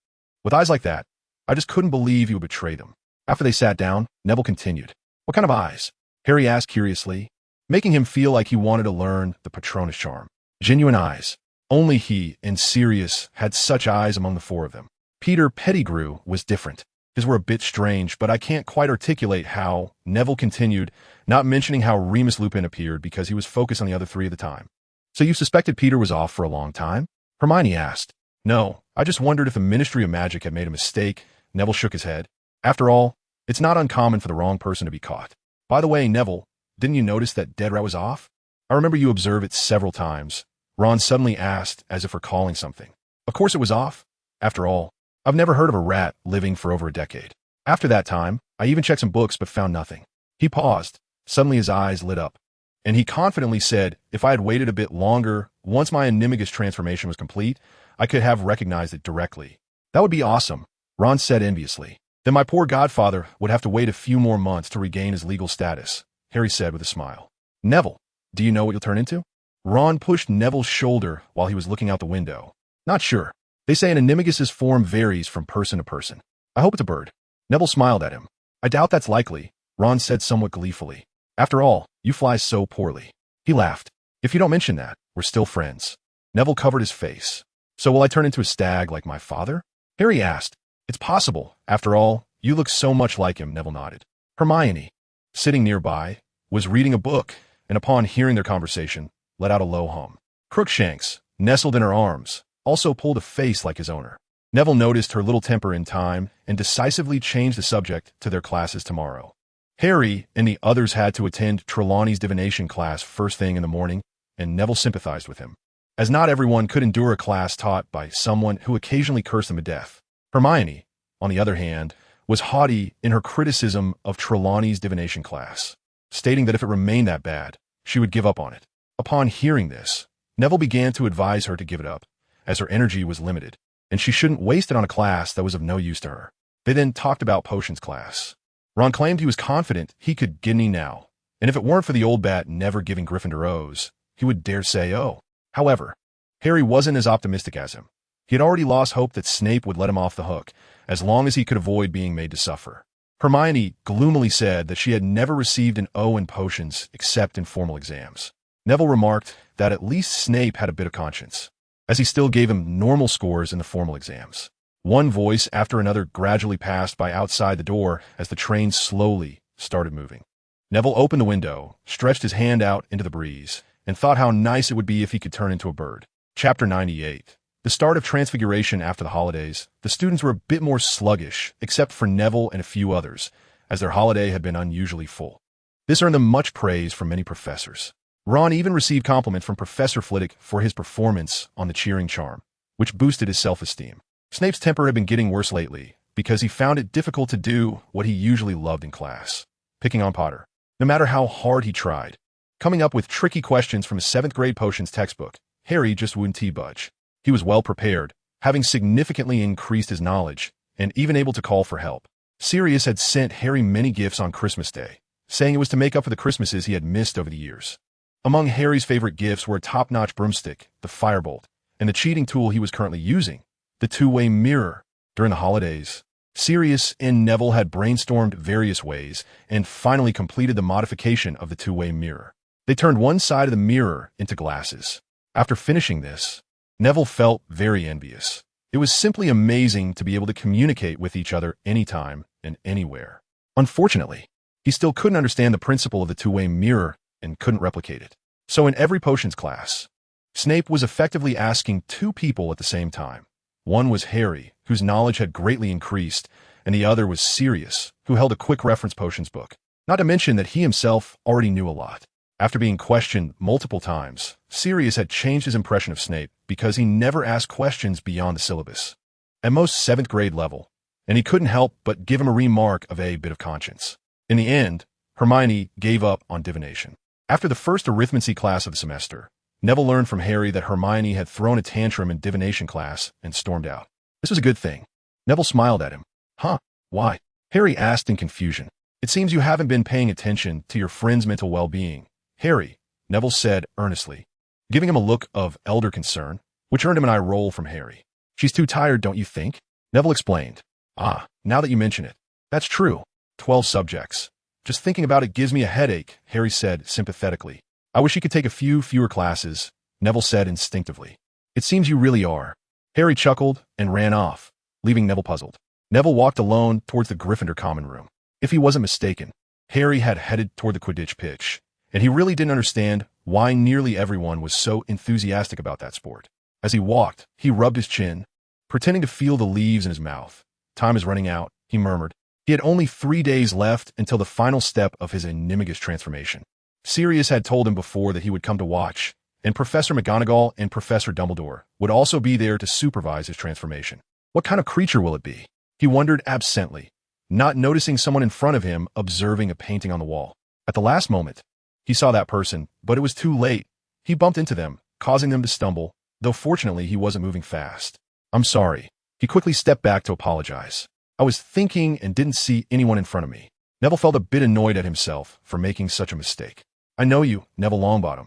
[SPEAKER 1] With eyes like that, I just couldn't believe you would betray them. After they sat down, Neville continued. "What kind of eyes?" Harry asked curiously, making him feel like he wanted to learn the Patronus charm. "Genuine eyes." Only he and Sirius had such eyes among the four of them. Peter Pettigrew was different. His were a bit strange, but I can't quite articulate how, Neville continued, not mentioning how Remus Lupin appeared because he was focused on the other three at the time. "So you suspected Peter was off for a long time?" Hermione asked. "No, I just wondered if the Ministry of Magic had made a mistake." Neville shook his head. "After all, it's not uncommon for the wrong person to be caught. By the way, Neville, didn't you notice that Dead Rat was off? I remember you observed it several times." Ron suddenly asked, as if recalling something. "Of course it was off. After all, I've never heard of a rat living for over a decade. After that time, I even checked some books but found nothing." He paused. Suddenly his eyes lit up, and he confidently said, "If I had waited a bit longer, once my animagus transformation was complete, I could have recognized it directly." "That would be awesome," Ron said enviously. "Then my poor godfather would have to wait a few more months to regain his legal status," Harry said with a smile. "Neville, do you know what you'll turn into?" Ron pushed Neville's shoulder while he was looking out the window. "Not sure. They say an animagus's form varies from person to person. I hope it's a bird." Neville smiled at him. "I doubt that's likely," Ron said somewhat gleefully. "After all, you fly so poorly." He laughed. "If you don't mention that, we're still friends." Neville covered his face. So will I turn into a stag like my father? Harry asked. It's possible. After all, you look so much like him, Neville nodded. Hermione, sitting nearby, was reading a book, and upon hearing their conversation, let out a low hum. Crookshanks, nestled in her arms, also pulled a face like his owner. Neville noticed her little temper in time and decisively changed the subject to their classes tomorrow. Harry and the others had to attend Trelawney's divination class first thing in the morning, and Neville sympathized with him, as not everyone could endure a class taught by someone who occasionally cursed them to death. Hermione, on the other hand, was haughty in her criticism of Trelawney's divination class, stating that if it remained that bad, she would give up on it. Upon hearing this, Neville began to advise her to give it up, as her energy was limited, and she shouldn't waste it on a class that was of no use to her. They then talked about potions class. Ron claimed he was confident he could get any now, and if it weren't for the old bat never giving Gryffindor O's, he would dare say oh. However, Harry wasn't as optimistic as him. He had already lost hope that Snape would let him off the hook, as long as he could avoid being made to suffer. Hermione gloomily said that she had never received an O in potions except in formal exams. Neville remarked that at least Snape had a bit of conscience, as he still gave him normal scores in the formal exams. One voice after another gradually passed by outside the door as the train slowly started moving. Neville opened the window, stretched his hand out into the breeze, and thought how nice it would be if he could turn into a bird. Chapter 98. The start of Transfiguration after the holidays, the students were a bit more sluggish, except for Neville and a few others, as their holiday had been unusually full. This earned them much praise from many professors. Ron even received compliment from Professor Flitwick for his performance on the cheering charm, which boosted his self-esteem. Snape's temper had been getting worse lately, because he found it difficult to do what he usually loved in class, picking on Potter. No matter how hard he tried, coming up with tricky questions from his 7th grade potions textbook, Harry just wouldn't budge. He was well prepared, having significantly increased his knowledge, and even able to call for help. Sirius had sent Harry many gifts on Christmas Day, saying it was to make up for the Christmases he had missed over the years. Among Harry's favorite gifts were a top-notch broomstick, the firebolt, and the cheating tool he was currently using, the two-way mirror. During the holidays, Sirius and Neville had brainstormed various ways and finally completed the modification of the two-way mirror. They turned one side of the mirror into glasses. After finishing this, Neville felt very envious. It was simply amazing to be able to communicate with each other anytime and anywhere. Unfortunately, he still couldn't understand the principle of the two-way mirror and couldn't replicate it. So in every potions class, Snape was effectively asking two people at the same time. One was Harry, whose knowledge had greatly increased, and the other was Sirius, who held a quick reference potions book. Not to mention that he himself already knew a lot. After being questioned multiple times, Sirius had changed his impression of Snape because he never asked questions beyond the syllabus, at most 7th grade level, and he couldn't help but give him a remark of a bit of conscience. In the end, Hermione gave up on divination. After the first arithmancy class of the semester, Neville learned from Harry that Hermione had thrown a tantrum in divination class and stormed out. This was a good thing. Neville smiled at him. Huh? Why? Harry asked in confusion. It seems you haven't been paying attention to your friend's mental well-being. Harry, Neville said earnestly, giving him a look of elder concern, which earned him an eye roll from Harry. She's too tired, don't you think? Neville explained. Ah, now that you mention it. That's true. 12 subjects. Just thinking about it gives me a headache, Harry said sympathetically. I wish you could take a few fewer classes, Neville said instinctively. It seems you really are. Harry chuckled and ran off, leaving Neville puzzled. Neville walked alone towards the Gryffindor common room. If he wasn't mistaken, Harry had headed toward the Quidditch pitch, and he really didn't understand why nearly everyone was so enthusiastic about that sport. As he walked, he rubbed his chin, pretending to feel the leaves in his mouth. Time is running out, he murmured. He had only 3 days left until the final step of his animagus transformation. Sirius had told him before that he would come to watch, and Professor McGonagall and Professor Dumbledore would also be there to supervise his transformation. What kind of creature will it be? He wondered absently, not noticing someone in front of him observing a painting on the wall. At the last moment, he saw that person, but it was too late. He bumped into them, causing them to stumble, though fortunately he wasn't moving fast. I'm sorry. He quickly stepped back to apologize. I was thinking and didn't see anyone in front of me. Neville felt a bit annoyed at himself for making such a mistake. I know you, Neville Longbottom.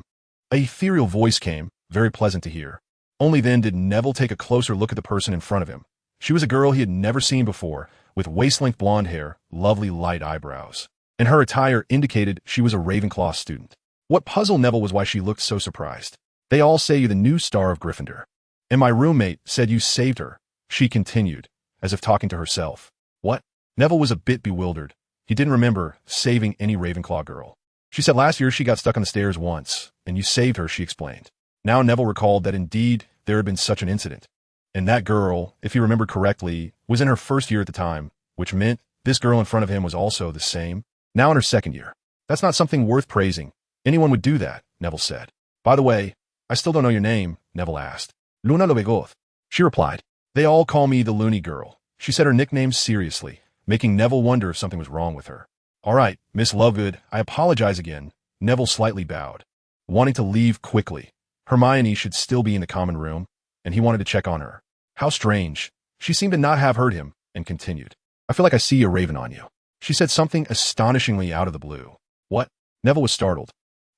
[SPEAKER 1] A ethereal voice came, very pleasant to hear. Only then did Neville take a closer look at the person in front of him. She was a girl he had never seen before, with waist-length blonde hair, lovely light eyebrows, and her attire indicated she was a Ravenclaw student. What puzzled Neville was why she looked so surprised. They all say you're the new star of Gryffindor. And my roommate said you saved her, she continued, as if talking to herself. What? Neville was a bit bewildered. He didn't remember saving any Ravenclaw girl. She said last year she got stuck on the stairs once, and you saved her, she explained. Now Neville recalled that indeed there had been such an incident. And that girl, if he remembered correctly, was in her first year at the time, which meant this girl in front of him was also the same, now in her second year. That's not something worth praising. Anyone would do that, Neville said. By the way, I still don't know your name, Neville asked. Luna Lovegoth, she replied. They all call me the Loony Girl. She said her nickname seriously, making Neville wonder if something was wrong with her. All right, Miss Lovegood, I apologize again. Neville slightly bowed, wanting to leave quickly. Hermione should still be in the common room, and he wanted to check on her. How strange. She seemed to not have heard him, and continued. I feel like I see a raven on you. She said something astonishingly out of the blue. What? Neville was startled.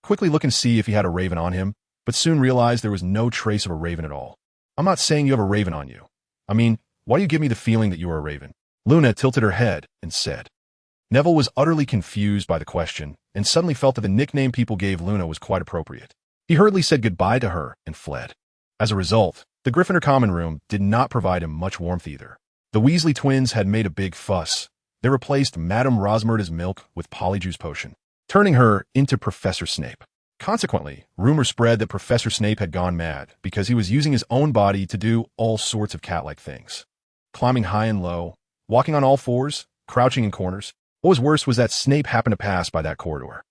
[SPEAKER 1] Quickly looking to see if he had a raven on him, but soon realized there was no trace of a raven at all. I'm not saying you have a raven on you. I mean, why do you give me the feeling that you are a raven? Luna tilted her head and said. Neville was utterly confused by the question, and suddenly felt that the nickname people gave Luna was quite appropriate. He hurriedly said goodbye to her and fled. As a result, the Gryffindor common room did not provide him much warmth either. The Weasley twins had made a big fuss. They replaced Madame Rosmerta's milk with Polyjuice potion, turning her into Professor Snape. Consequently, rumors spread that Professor Snape had gone mad because he was using his own body to do all sorts of cat-like things. Climbing high and low, walking on all fours, crouching in corners. What was worse was that Snape happened to pass by that corridor.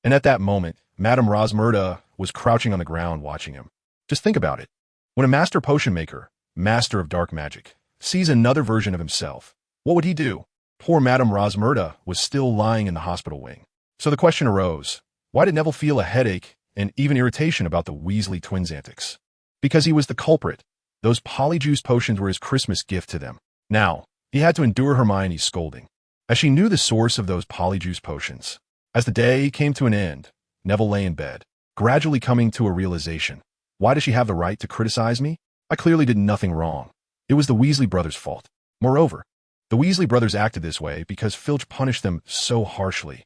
[SPEAKER 1] And at that moment, Madame Rosmerta was crouching on the ground watching him. Just think about it. When a master potion maker, master of dark magic, sees another version of himself, what would he do? Poor Madame Rosmerta was still lying in the hospital wing. So the question arose, why did Neville feel a headache and even irritation about the Weasley twins' antics? Because he was the culprit. Those Polyjuice potions were his Christmas gift to them. Now, he had to endure Hermione's scolding, as she knew the source of those Polyjuice potions. As the day came to an end, Neville lay in bed, gradually coming to a realization. Why does she have the right to criticize me? I clearly did nothing wrong. It was the Weasley brothers' fault. Moreover, the Weasley brothers acted this way because Filch punished them so harshly.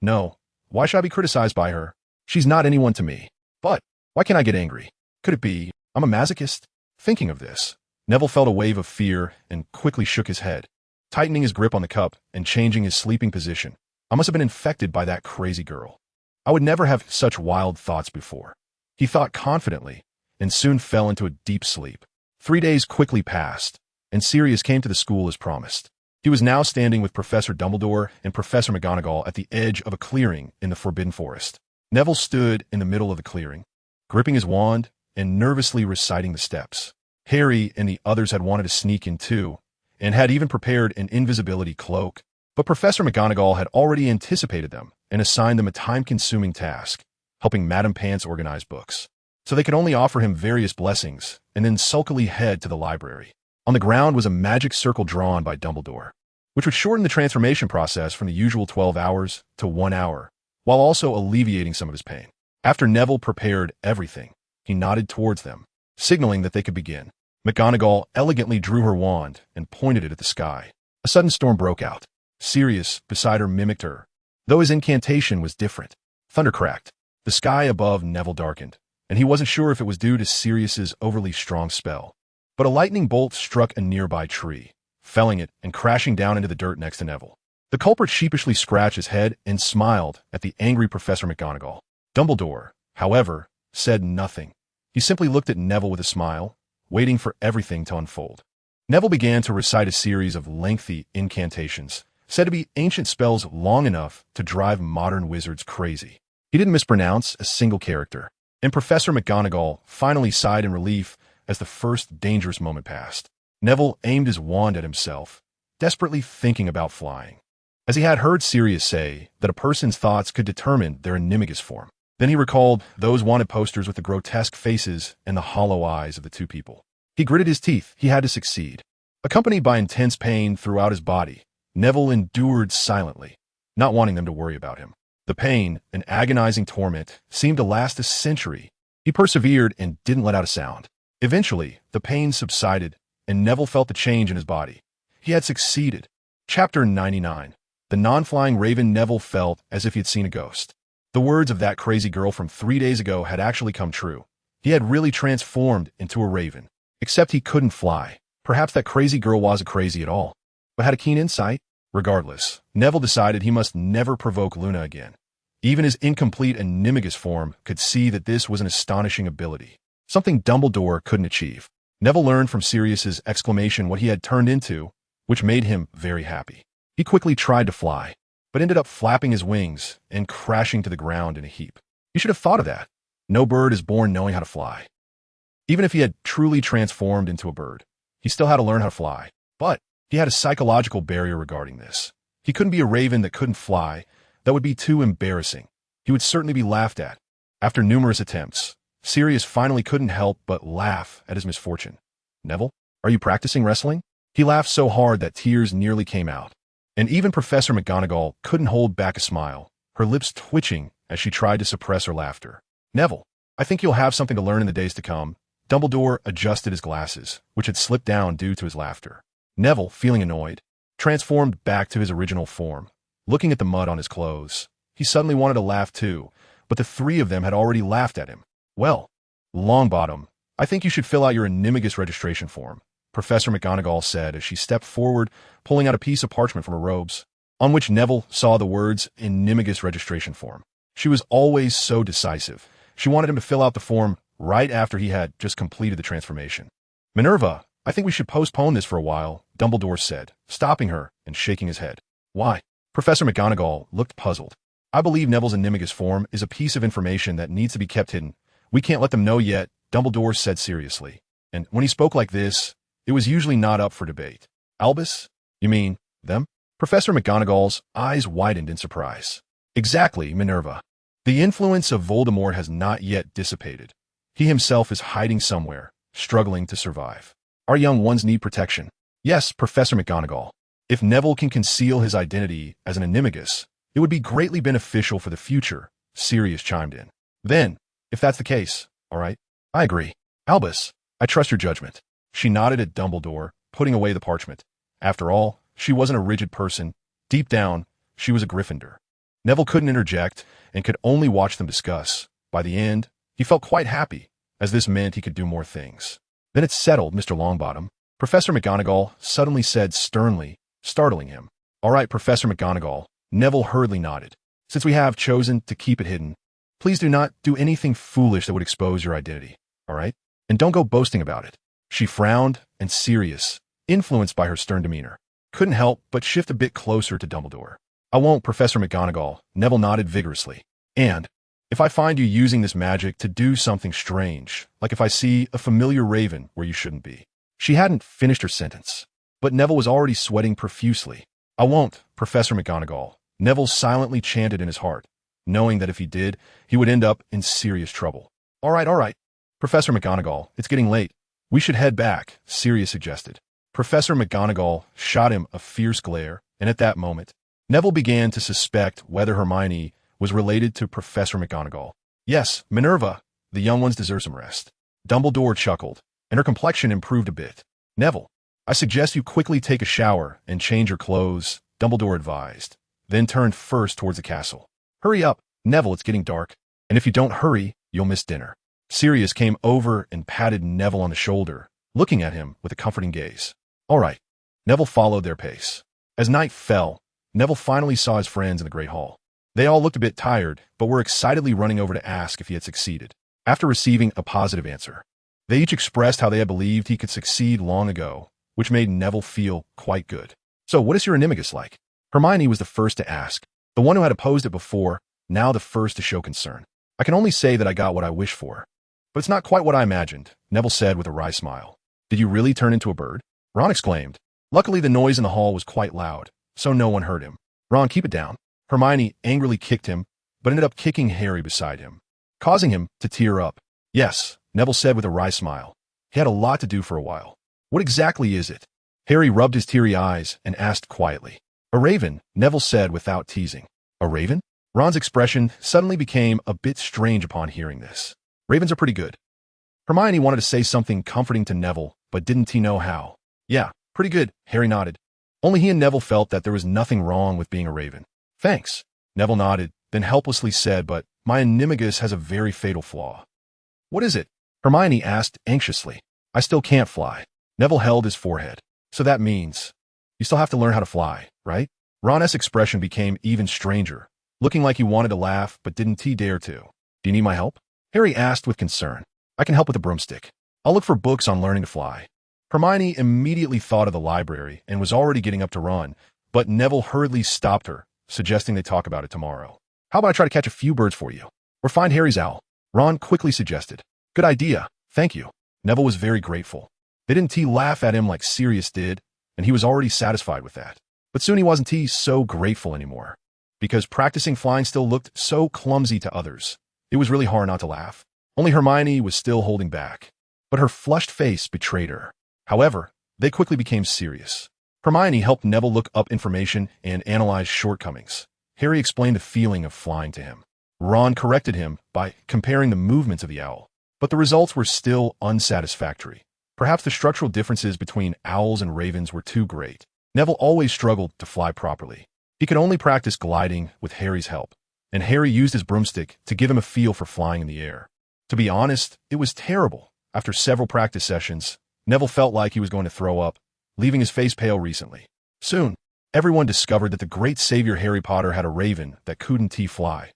[SPEAKER 1] No, why should I be criticized by her? She's not anyone to me. But why can't I get angry? Could it be I'm a masochist? Thinking of this, Neville felt a wave of fear and quickly shook his head, tightening his grip on the cup and changing his sleeping position. I must have been infected by that crazy girl. I would never have such wild thoughts before. He thought confidently and soon fell into a deep sleep. 3 days quickly passed, and Sirius came to the school as promised. He was now standing with Professor Dumbledore and Professor McGonagall at the edge of a clearing in the Forbidden Forest. Neville stood in the middle of the clearing, gripping his wand and nervously reciting the steps. Harry and the others had wanted to sneak in too, and had even prepared an invisibility cloak, but Professor McGonagall had already anticipated them and assigned them a time-consuming task, helping Madame Pants organize books. So they could only offer him various blessings and then sulkily head to the library. On the ground was a magic circle drawn by Dumbledore, which would shorten the transformation process from the usual 12 hours to 1 hour, while also alleviating some of his pain. After Neville prepared everything, he nodded towards them, signaling that they could begin. McGonagall elegantly drew her wand and pointed it at the sky. A sudden storm broke out. Sirius, beside her, mimicked her, though his incantation was different. Thunder cracked. The sky above Neville darkened, and he wasn't sure if it was due to Sirius's overly strong spell. But a lightning bolt struck a nearby tree, felling it and crashing down into the dirt next to Neville. The culprit sheepishly scratched his head and smiled at the angry Professor McGonagall. Dumbledore, however, said nothing. He simply looked at Neville with a smile, waiting for everything to unfold. Neville began to recite a series of lengthy incantations, said to be ancient spells long enough to drive modern wizards crazy. He didn't mispronounce a single character, and Professor McGonagall finally sighed in relief as the first dangerous moment passed. Neville aimed his wand at himself, desperately thinking about flying, as he had heard Sirius say that a person's thoughts could determine their animagus form. Then he recalled those wanted posters with the grotesque faces and the hollow eyes of the two people. He gritted his teeth. He had to succeed. Accompanied by intense pain throughout his body, Neville endured silently, not wanting them to worry about him. The pain and agonizing torment seemed to last a century. He persevered and didn't let out a sound. Eventually, the pain subsided, and Neville felt the change in his body. He had succeeded. Chapter 99. The non-flying raven. Neville felt as if he had seen a ghost. The words of that crazy girl from 3 days ago had actually come true. He had really transformed into a raven. Except he couldn't fly. Perhaps that crazy girl wasn't crazy at all, but had a keen insight. Regardless, Neville decided he must never provoke Luna again. Even his incomplete animagus form could see that this was an astonishing ability, something Dumbledore couldn't achieve. Neville learned from Sirius's exclamation what he had turned into, which made him very happy. He quickly tried to fly, but ended up flapping his wings and crashing to the ground in a heap. You should have thought of that. No bird is born knowing how to fly. Even if he had truly transformed into a bird, he still had to learn how to fly. But he had a psychological barrier regarding this. He couldn't be a raven that couldn't fly. That would be too embarrassing. He would certainly be laughed at. After numerous attempts, Sirius finally couldn't help but laugh at his misfortune. Neville, are you practicing wrestling? He laughed so hard that tears nearly came out. And even Professor McGonagall couldn't hold back a smile, her lips twitching as she tried to suppress her laughter. Neville, I think you'll have something to learn in the days to come. Dumbledore adjusted his glasses, which had slipped down due to his laughter. Neville, feeling annoyed, transformed back to his original form. Looking at the mud on his clothes, he suddenly wanted to laugh too, but the three of them had already laughed at him. Well, Longbottom, I think you should fill out your animagus registration form, Professor McGonagall said as she stepped forward, pulling out a piece of parchment from her robes, on which Neville saw the words animagus registration form. She was always so decisive. She wanted him to fill out the form right after he had just completed the transformation. Minerva, I think we should postpone this for a while, Dumbledore said, stopping her and shaking his head. Why? Professor McGonagall looked puzzled. I believe Neville's animagus form is a piece of information that needs to be kept hidden. We can't let them know yet, Dumbledore said seriously. And when he spoke like this, it was usually not up for debate. Albus? You mean, them? Professor McGonagall's eyes widened in surprise. Exactly, Minerva. The influence of Voldemort has not yet dissipated. He himself is hiding somewhere, struggling to survive. Our young ones need protection. Yes, Professor McGonagall. If Neville can conceal his identity as an animagus, it would be greatly beneficial for the future, Sirius chimed in. Then, if that's the case, all right, I agree. Albus, I trust your judgment. She nodded at Dumbledore, putting away the parchment. After all, she wasn't a rigid person. Deep down, she was a Gryffindor. Neville couldn't interject and could only watch them discuss. By the end, he felt quite happy, as this meant he could do more things. Then it's settled, Mr. Longbottom, Professor McGonagall suddenly said sternly, startling him. All right, Professor McGonagall, Neville hurriedly nodded. Since we have chosen to keep it hidden, please do not do anything foolish that would expose your identity, all right? And don't go boasting about it. She frowned, and Sirius, influenced by her stern demeanor, couldn't help but shift a bit closer to Dumbledore. I won't, Professor McGonagall, Neville nodded vigorously. And if I find you using this magic to do something strange, like if I see a familiar raven where you shouldn't be. She hadn't finished her sentence, but Neville was already sweating profusely. I won't, Professor McGonagall, Neville silently chanted in his heart, knowing that if he did, he would end up in serious trouble. All right, Professor McGonagall, it's getting late. We should head back, Sirius suggested. Professor McGonagall shot him a fierce glare, and at that moment, Neville began to suspect whether Hermione was related to Professor McGonagall. Yes, Minerva, the young ones deserve some rest. Dumbledore chuckled, and her complexion improved a bit. Neville, I suggest you quickly take a shower and change your clothes, Dumbledore advised, then turned first towards the castle. Hurry up, Neville, it's getting dark, and if you don't hurry, you'll miss dinner. Sirius came over and patted Neville on the shoulder, looking at him with a comforting gaze. All right. Neville followed their pace. As night fell, Neville finally saw his friends in the Great Hall. They all looked a bit tired, but were excitedly running over to ask if he had succeeded. After receiving a positive answer, they each expressed how they had believed he could succeed long ago, which made Neville feel quite good. So what is your animagus like? Hermione was the first to ask, the one who had opposed it before, now the first to show concern. I can only say that I got what I wished for. But it's not quite what I imagined, Neville said with a wry smile. Did you really turn into a bird? Ron exclaimed. Luckily the noise in the hall was quite loud, so no one heard him. Ron, keep it down. Hermione angrily kicked him, but ended up kicking Harry beside him, causing him to tear up. Yes, Neville said with a wry smile. He had a lot to do for a while. What exactly is it? Harry rubbed his teary eyes and asked quietly. A raven, Neville said without teasing. A raven? Ron's expression suddenly became a bit strange upon hearing this. Ravens are pretty good. Hermione wanted to say something comforting to Neville, but didn't he know how? Yeah, pretty good, Harry nodded. Only he and Neville felt that there was nothing wrong with being a raven. Thanks, Neville nodded, then helplessly said, but my animagus has a very fatal flaw. What is it? Hermione asked anxiously. I still can't fly. Neville held his forehead. So that means you still have to learn how to fly, right? Ron's expression became even stranger, looking like he wanted to laugh but didn't dare to. Do you need my help? Harry asked with concern. I can help with a broomstick. I'll look for books on learning to fly. Hermione immediately thought of the library and was already getting up to run, but Neville hurriedly stopped her, suggesting they talk about it tomorrow. How about I try to catch a few birds for you? Or find Harry's owl? Ron quickly suggested. Good idea, thank you. Neville was very grateful. They didn't laugh at him like Sirius did, and he was already satisfied with that. But soon he wasn't so grateful anymore, because practicing flying still looked so clumsy to others. It was really hard not to laugh. Only Hermione was still holding back, but her flushed face betrayed her. However, they quickly became serious. Hermione helped Neville look up information and analyze shortcomings. Harry explained the feeling of flying to him. Ron corrected him by comparing the movements of the owl, but the results were still unsatisfactory. Perhaps the structural differences between owls and ravens were too great. Neville always struggled to fly properly. He could only practice gliding with Harry's help, and Harry used his broomstick to give him a feel for flying in the air. To be honest, it was terrible. After several practice sessions, Neville felt like he was going to throw up, leaving his face pale recently. Soon, everyone discovered that the great savior Harry Potter had a raven that couldn't fly,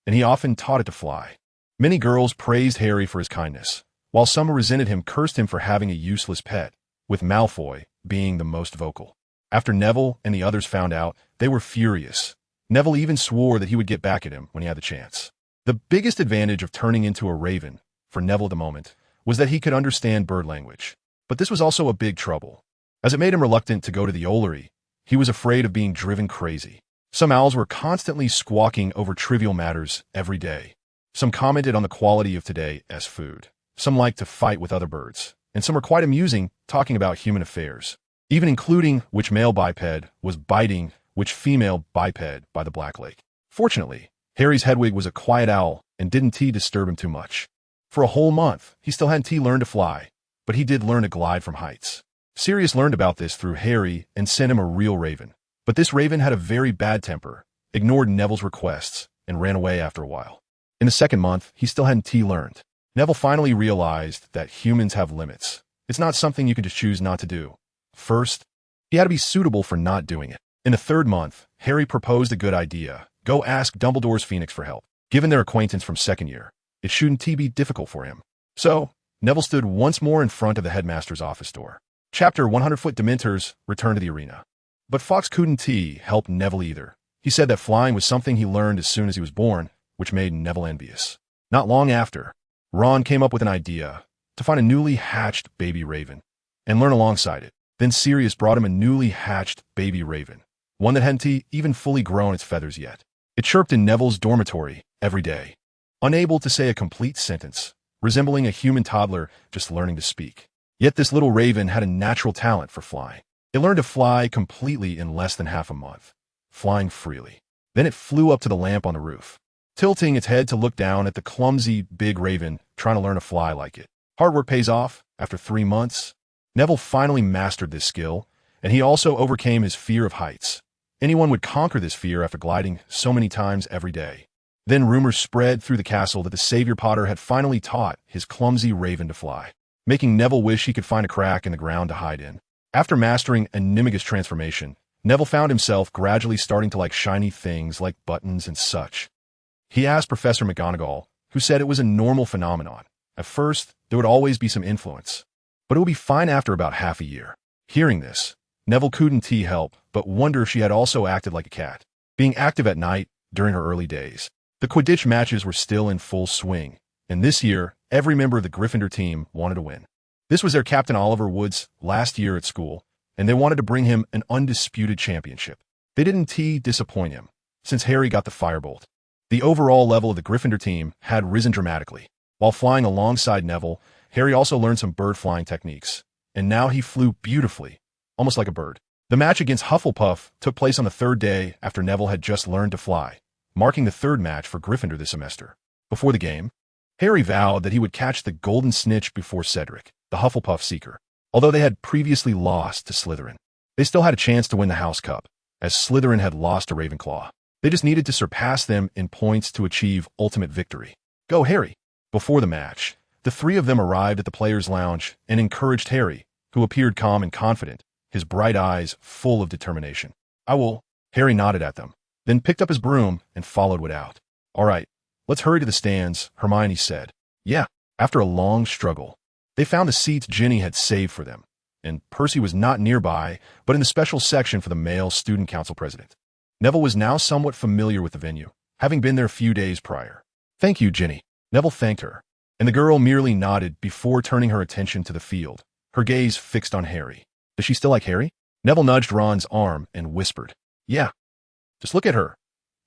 [SPEAKER 1] and he often taught it to fly. Many girls praised Harry for his kindness, while some who resented him cursed him for having a useless pet, with Malfoy being the most vocal. After Neville and the others found out, they were furious. Neville even swore that he would get back at him when he had the chance. The biggest advantage of turning into a raven, for Neville at the moment, was that he could understand bird language. But this was also a big trouble, as it made him reluctant to go to the Ollery. He was afraid of being driven crazy. Some owls were constantly squawking over trivial matters every day. Some commented on the quality of today's food. Some liked to fight with other birds, and some were quite amusing, talking about human affairs, even including which male biped was biting which female biped by the Black Lake. Fortunately, Harry's Hedwig was a quiet owl and didn't disturb him too much. For a whole month, he still hadn't learned to fly, but he did learn to glide from heights. Sirius learned about this through Harry and sent him a real raven. But this raven had a very bad temper, ignored Neville's requests, and ran away after a while. In the second month, he still hadn't learned. Neville finally realized that humans have limits. It's not something you can just choose not to do. First, he had to be suitable for not doing it. In the third month, Harry proposed a good idea. Go ask Dumbledore's Phoenix for help. Given their acquaintance from second year, it shouldn't be difficult for him. So, Neville stood once more in front of the headmaster's office door. Chapter 100-Foot Dementors returned to the arena. But Fawkes couldn't help Neville either. He said that flying was something he learned as soon as he was born, which made Neville envious. Not long after, Ron came up with an idea to find a newly hatched baby raven and learn alongside it. Then Sirius brought him a newly hatched baby raven, one that hadn't even fully grown its feathers yet. It chirped in Neville's dormitory every day, unable to say a complete sentence, resembling a human toddler just learning to speak. Yet this little raven had a natural talent for flying. It learned to fly completely in less than half a month, flying freely. Then it flew up to the lamp on the roof, tilting its head to look down at the clumsy big raven trying to learn to fly like it. Hard work pays off. After 3 months, Neville finally mastered this skill, and he also overcame his fear of heights. Anyone would conquer this fear after gliding so many times every day. Then rumors spread through the castle that the Savior Potter had finally taught his clumsy raven to fly, making Neville wish he could find a crack in the ground to hide in. After mastering Animagus transformation, Neville found himself gradually starting to like shiny things like buttons and such. He asked Professor McGonagall, who said it was a normal phenomenon. At first, there would always be some influence, but it would be fine after about half a year. Hearing this, Neville couldn't help but wonder if she had also acted like a cat, being active at night during her early days. The Quidditch matches were still in full swing, and this year, every member of the Gryffindor team wanted to win. This was their captain Oliver Wood's last year at school, and they wanted to bring him an undisputed championship. They didn't disappoint him, since Harry got the firebolt. The overall level of the Gryffindor team had risen dramatically. While flying alongside Neville, Harry also learned some bird flying techniques, and now he flew beautifully, almost like a bird. The match against Hufflepuff took place on the third day after Neville had just learned to fly, marking the third match for Gryffindor this semester. Before the game, Harry vowed that he would catch the golden snitch before Cedric, the Hufflepuff seeker. Although they had previously lost to Slytherin, they still had a chance to win the House Cup, as Slytherin had lost to Ravenclaw. They just needed to surpass them in points to achieve ultimate victory. Go, Harry! Before the match, The three of them arrived at the players' lounge and encouraged Harry, who appeared calm and confident, his bright eyes full of determination. "I will." Harry nodded at them, then picked up his broom and followed without. "All right, let's hurry to the stands," Hermione said. "Yeah." After a long struggle, they found the seats Ginny had saved for them, and Percy was not nearby, but in the special section for the male student council president. Neville was now somewhat familiar with the venue, having been there a few days prior. "Thank you, Ginny." Neville thanked her, and the girl merely nodded before turning her attention to the field, her gaze fixed on Harry. "Does she still like Harry?" Neville nudged Ron's arm and whispered, "Yeah. Just look at her.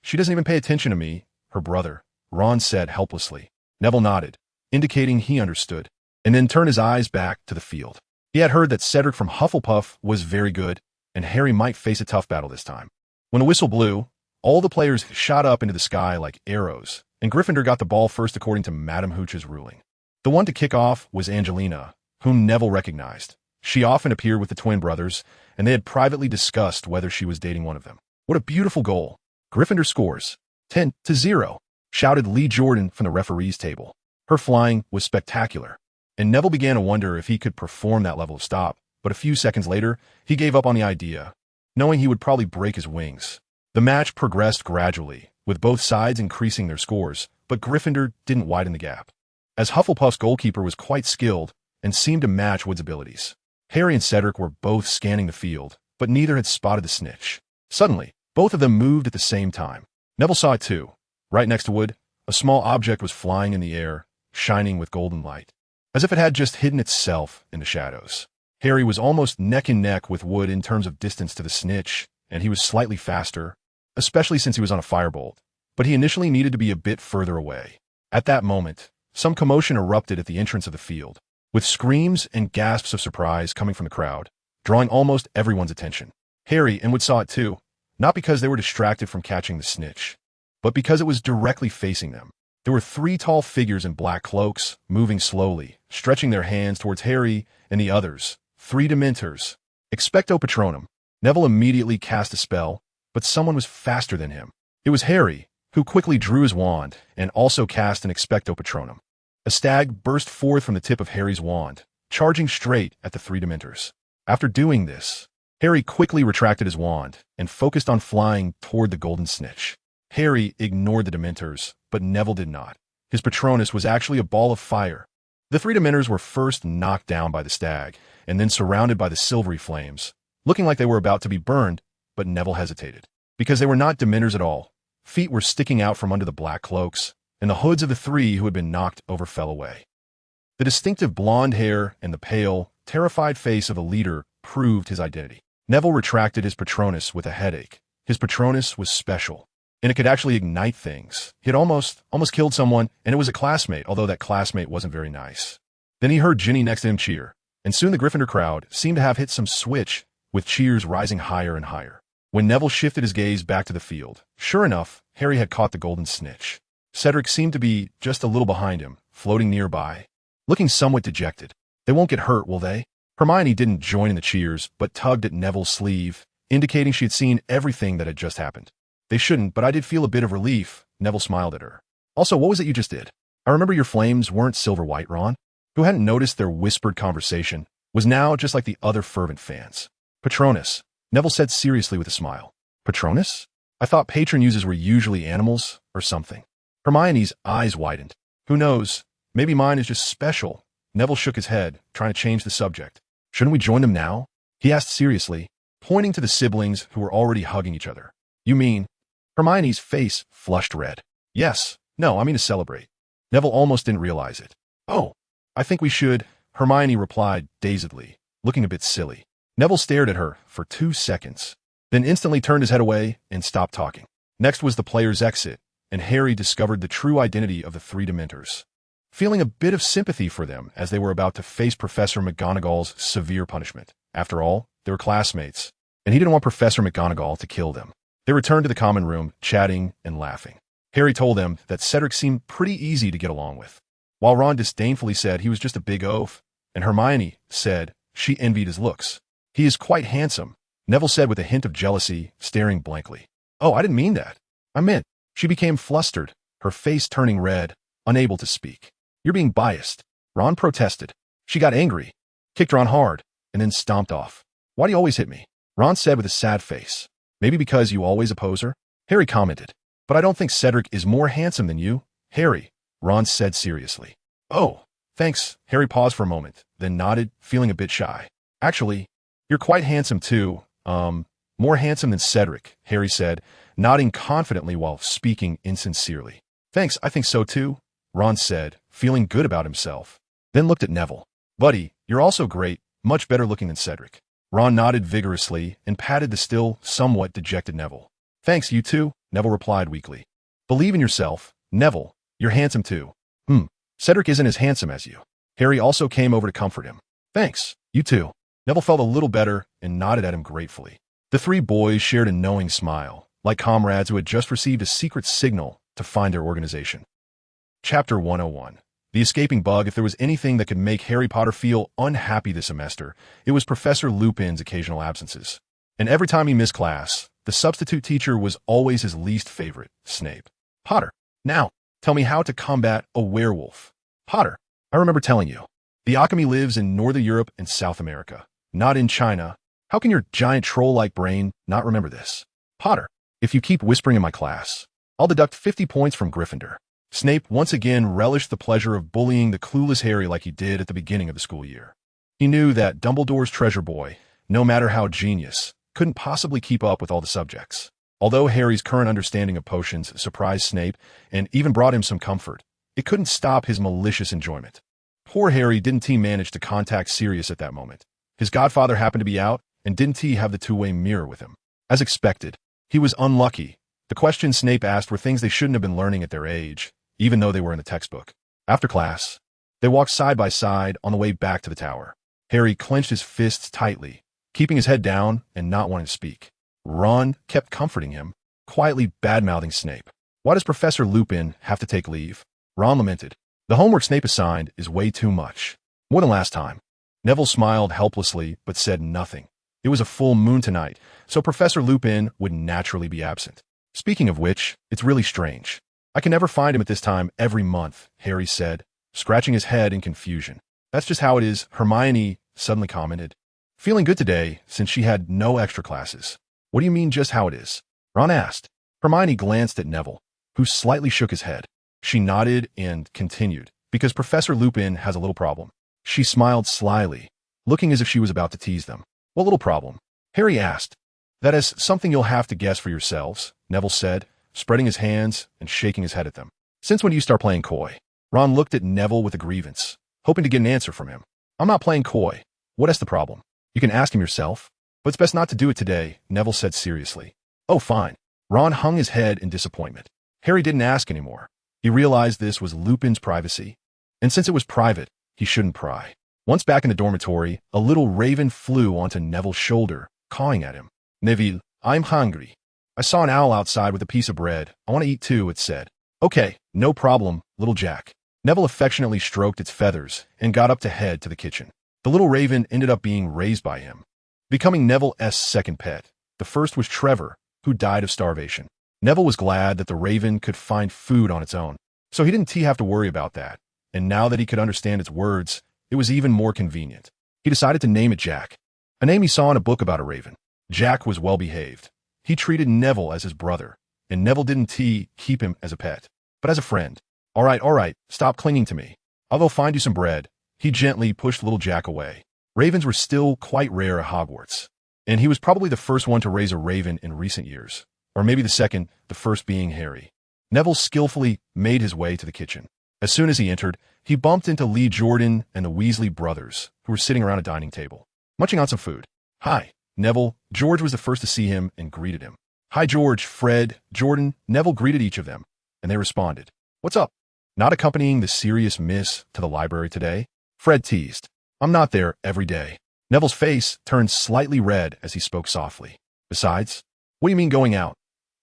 [SPEAKER 1] She doesn't even pay attention to me, her brother," Ron said helplessly. Neville nodded, indicating he understood, and then turned his eyes back to the field. He had heard that Cedric from Hufflepuff was very good, and Harry might face a tough battle this time. When the whistle blew, all the players shot up into the sky like arrows, and Gryffindor got the ball first according to Madame Hooch's ruling. The one to kick off was Angelina, whom Neville recognized. She often appeared with the twin brothers, and they had privately discussed whether she was dating one of them. "What a beautiful goal. Gryffindor scores 10-0, shouted Lee Jordan from the referee's table. Her flying was spectacular, and Neville began to wonder if he could perform that level of stop, but a few seconds later, he gave up on the idea, knowing he would probably break his wings. The match progressed gradually, with both sides increasing their scores, but Gryffindor didn't widen the gap, as Hufflepuff's goalkeeper was quite skilled and seemed to match Wood's abilities. Harry and Cedric were both scanning the field, but neither had spotted the snitch. Suddenly, both of them moved at the same time. Neville saw it too. Right next to Wood, a small object was flying in the air, shining with golden light, as if it had just hidden itself in the shadows. Harry was almost neck and neck with Wood in terms of distance to the snitch, and he was slightly faster, especially since he was on a firebolt, but he initially needed to be a bit further away. At that moment, some commotion erupted at the entrance of the field, with screams and gasps of surprise coming from the crowd, drawing almost everyone's attention. Harry and Wood saw it too, not because they were distracted from catching the snitch, but because it was directly facing them. There were three tall figures in black cloaks, moving slowly, stretching their hands towards Harry and the others. Three Dementors. Expecto Patronum. Neville immediately cast a spell, but someone was faster than him. It was Harry, who quickly drew his wand and also cast an Expecto Patronum. A stag burst forth from the tip of Harry's wand, charging straight at the three Dementors. After doing this, Harry quickly retracted his wand and focused on flying toward the golden snitch. Harry ignored the Dementors, but Neville did not. His Patronus was actually a ball of fire. The three Dementors were first knocked down by the stag, and then surrounded by the silvery flames, looking like they were about to be burned, but Neville hesitated. Because they were not Dementors at all. Feet were sticking out from under the black cloaks, and the hoods of the three who had been knocked over fell away. The distinctive blonde hair and the pale, terrified face of the leader proved his identity. Neville retracted his Patronus with a headache. His Patronus was special, and it could actually ignite things. He had almost killed someone, and it was a classmate, although that classmate wasn't very nice. Then he heard Ginny next to him cheer, and soon the Gryffindor crowd seemed to have hit some switch, with cheers rising higher and higher. When Neville shifted his gaze back to the field, sure enough, Harry had caught the golden snitch. Cedric seemed to be just a little behind him, floating nearby, looking somewhat dejected. "They won't get hurt, will they?" Hermione didn't join in the cheers, but tugged at Neville's sleeve, indicating she had seen everything that had just happened. "They shouldn't, but I did feel a bit of relief," Neville smiled at her. "Also, what was it you just did? I remember your flames weren't silver-white, Ron," who hadn't noticed their whispered conversation, was now just like the other fervent fans. "Patronus," Neville said seriously with a smile. "Patronus? I thought patron uses were usually animals or something." Hermione's eyes widened. "Who knows? Maybe mine is just special." Neville shook his head, trying to change the subject. "Shouldn't we join them now?" he asked seriously, pointing to the siblings who were already hugging each other. "You mean?" Hermione's face flushed red. "Yes. No, I mean to celebrate." Neville almost didn't realize it. "Oh, I think we should," Hermione replied dazedly, looking a bit silly. Neville stared at her for 2 seconds, then instantly turned his head away and stopped talking. Next was the players' exit, and Harry discovered the true identity of the three Dementors, feeling a bit of sympathy for them as they were about to face Professor McGonagall's severe punishment. After all, they were classmates, and he didn't want Professor McGonagall to kill them. They returned to the common room, chatting and laughing. Harry told them that Cedric seemed pretty easy to get along with, while Ron disdainfully said he was just a big oaf, and Hermione said she envied his looks. "He is quite handsome," Neville said with a hint of jealousy, staring blankly. "Oh, I didn't mean that. I meant..." She became flustered, her face turning red, unable to speak. "You're being biased." Ron protested. She got angry, kicked Ron hard, and then stomped off. Why do you always hit me? Ron said with a sad face. Maybe because you always oppose her? Harry commented. But I don't think Cedric is more handsome than you, Harry, Ron said seriously. Oh, thanks. Harry paused for a moment, then nodded, feeling a bit shy. Actually, you're quite handsome too. More handsome than Cedric, Harry said, nodding confidently while speaking insincerely. Thanks, I think so too, Ron said, feeling good about himself. Then looked at Neville. Buddy, you're also great, much better looking than Cedric. Ron nodded vigorously and patted the still somewhat dejected Neville. Thanks, you too, Neville replied weakly. Believe in yourself, Neville, you're handsome too. Cedric isn't as handsome as you. Harry also came over to comfort him. Thanks, you too. Neville felt a little better and nodded at him gratefully. The three boys shared a knowing smile, like comrades who had just received a secret signal to find their organization. Chapter 101. The escaping bug. If there was anything that could make Harry Potter feel unhappy this semester, it was Professor Lupin's occasional absences. And every time he missed class, the substitute teacher was always his least favorite, Snape. Potter, now, tell me how to combat a werewolf. Potter, I remember telling you. The Akami lives in Northern Europe and South America, not in China. How can your giant troll-like brain not remember this? Potter, if you keep whispering in my class, I'll deduct 50 points from Gryffindor. Snape once again relished the pleasure of bullying the clueless Harry like he did at the beginning of the school year. He knew that Dumbledore's treasure boy, no matter how genius, couldn't possibly keep up with all the subjects. Although Harry's current understanding of potions surprised Snape and even brought him some comfort, it couldn't stop his malicious enjoyment. Poor Harry didn't manage to contact Sirius at that moment. His godfather happened to be out, and didn't have the two-way mirror with him. As expected, he was unlucky. The questions Snape asked were things they shouldn't have been learning at their age, even though they were in the textbook. After class, they walked side by side on the way back to the tower. Harry clenched his fists tightly, keeping his head down and not wanting to speak. Ron kept comforting him, quietly bad-mouthing Snape. Why does Professor Lupin have to take leave? Ron lamented. The homework Snape assigned is way too much. More than last time. Neville smiled helplessly but said nothing. It was a full moon tonight, so Professor Lupin would naturally be absent. Speaking of which, it's really strange. I can never find him at this time every month, Harry said, scratching his head in confusion. That's just how it is, Hermione suddenly commented. Feeling good today, since she had no extra classes. What do you mean just how it is? Ron asked. Hermione glanced at Neville, who slightly shook his head. She nodded and continued, because Professor Lupin has a little problem. She smiled slyly, looking as if she was about to tease them. What little problem? Harry asked. That is something you'll have to guess for yourselves, Neville said, spreading his hands and shaking his head at them. Since when do you start playing coy? Ron looked at Neville with a grievance, hoping to get an answer from him. I'm not playing coy. What is the problem? You can ask him yourself. But it's best not to do it today, Neville said seriously. Oh, fine. Ron hung his head in disappointment. Harry didn't ask anymore. He realized this was Lupin's privacy, and since it was private, he shouldn't pry. Once back in the dormitory, a little raven flew onto Neville's shoulder, cawing at him. Neville, I'm hungry. I saw an owl outside with a piece of bread. I want to eat too, it said. Okay, no problem, little Jack. Neville affectionately stroked its feathers and got up to head to the kitchen. The little raven ended up being raised by him, becoming Neville's second pet. The first was Trevor, who died of starvation. Neville was glad that the raven could find food on its own, so he didn't have to worry about that. And now that he could understand its words, it was even more convenient. He decided to name it Jack, a name he saw in a book about a raven. Jack was well-behaved. He treated Neville as his brother, and Neville didn't keep him as a pet, but as a friend. All right, stop clinging to me. I'll go find you some bread. He gently pushed little Jack away. Ravens were still quite rare at Hogwarts, and he was probably the first one to raise a raven in recent years, or maybe the second, the first being Harry. Neville skillfully made his way to the kitchen. As soon as he entered, he bumped into Lee Jordan and the Weasley brothers, who were sitting around a dining table, munching on some food. Hi, Neville. George was the first to see him and greeted him. Hi, George, Fred, Jordan. Neville greeted each of them, and they responded. What's up? Not accompanying the serious miss to the library today? Fred teased. I'm not there every day. Neville's face turned slightly red as he spoke softly. Besides, what do you mean going out?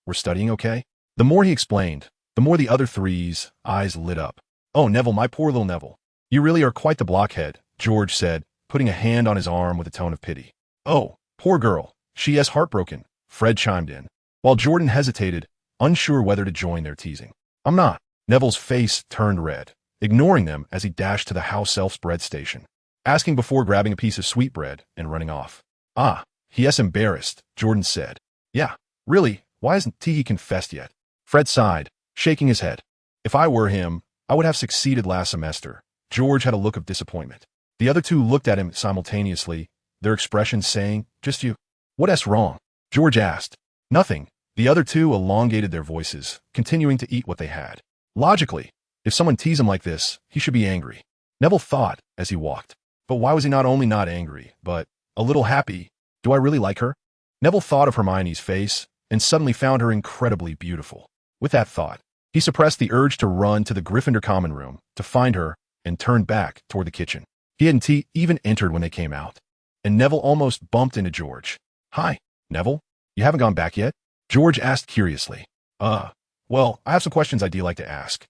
[SPEAKER 1] We're studying, okay? The more he explained, the more the other three's eyes lit up. Oh, Neville, my poor little Neville. You really are quite the blockhead, George said, putting a hand on his arm with a tone of pity. Oh, poor girl. She is heartbroken, Fred chimed in, while Jordan hesitated, unsure whether to join their teasing. I'm not. Neville's face turned red. ignoring them as he dashed to the house elf's bread station, asking before grabbing a piece of sweetbread and running off. "Ah, yes, embarrassed," Jordan said. "Yeah, really, why hasn't he confessed yet?" Fred sighed, shaking his head. "If I were him, I would have succeeded last semester." George had a look of disappointment. The other two looked at him simultaneously, their expressions saying, "Just you." "What's wrong?" George asked. "Nothing." The other two elongated their voices, continuing to eat what they had. Logically, if someone teased him like this, he should be angry. Neville thought as he walked. But why was he not only not angry, but a little happy? Do I really like her? Neville thought of Hermione's face and suddenly found her incredibly beautiful. With that thought, he suppressed the urge to run to the Gryffindor common room to find her and turned back toward the kitchen. He hadn't even entered when they came out, and Neville almost bumped into George. "Hi, Neville. You haven't gone back yet?" George asked curiously. Well, I have some questions I'd like to ask."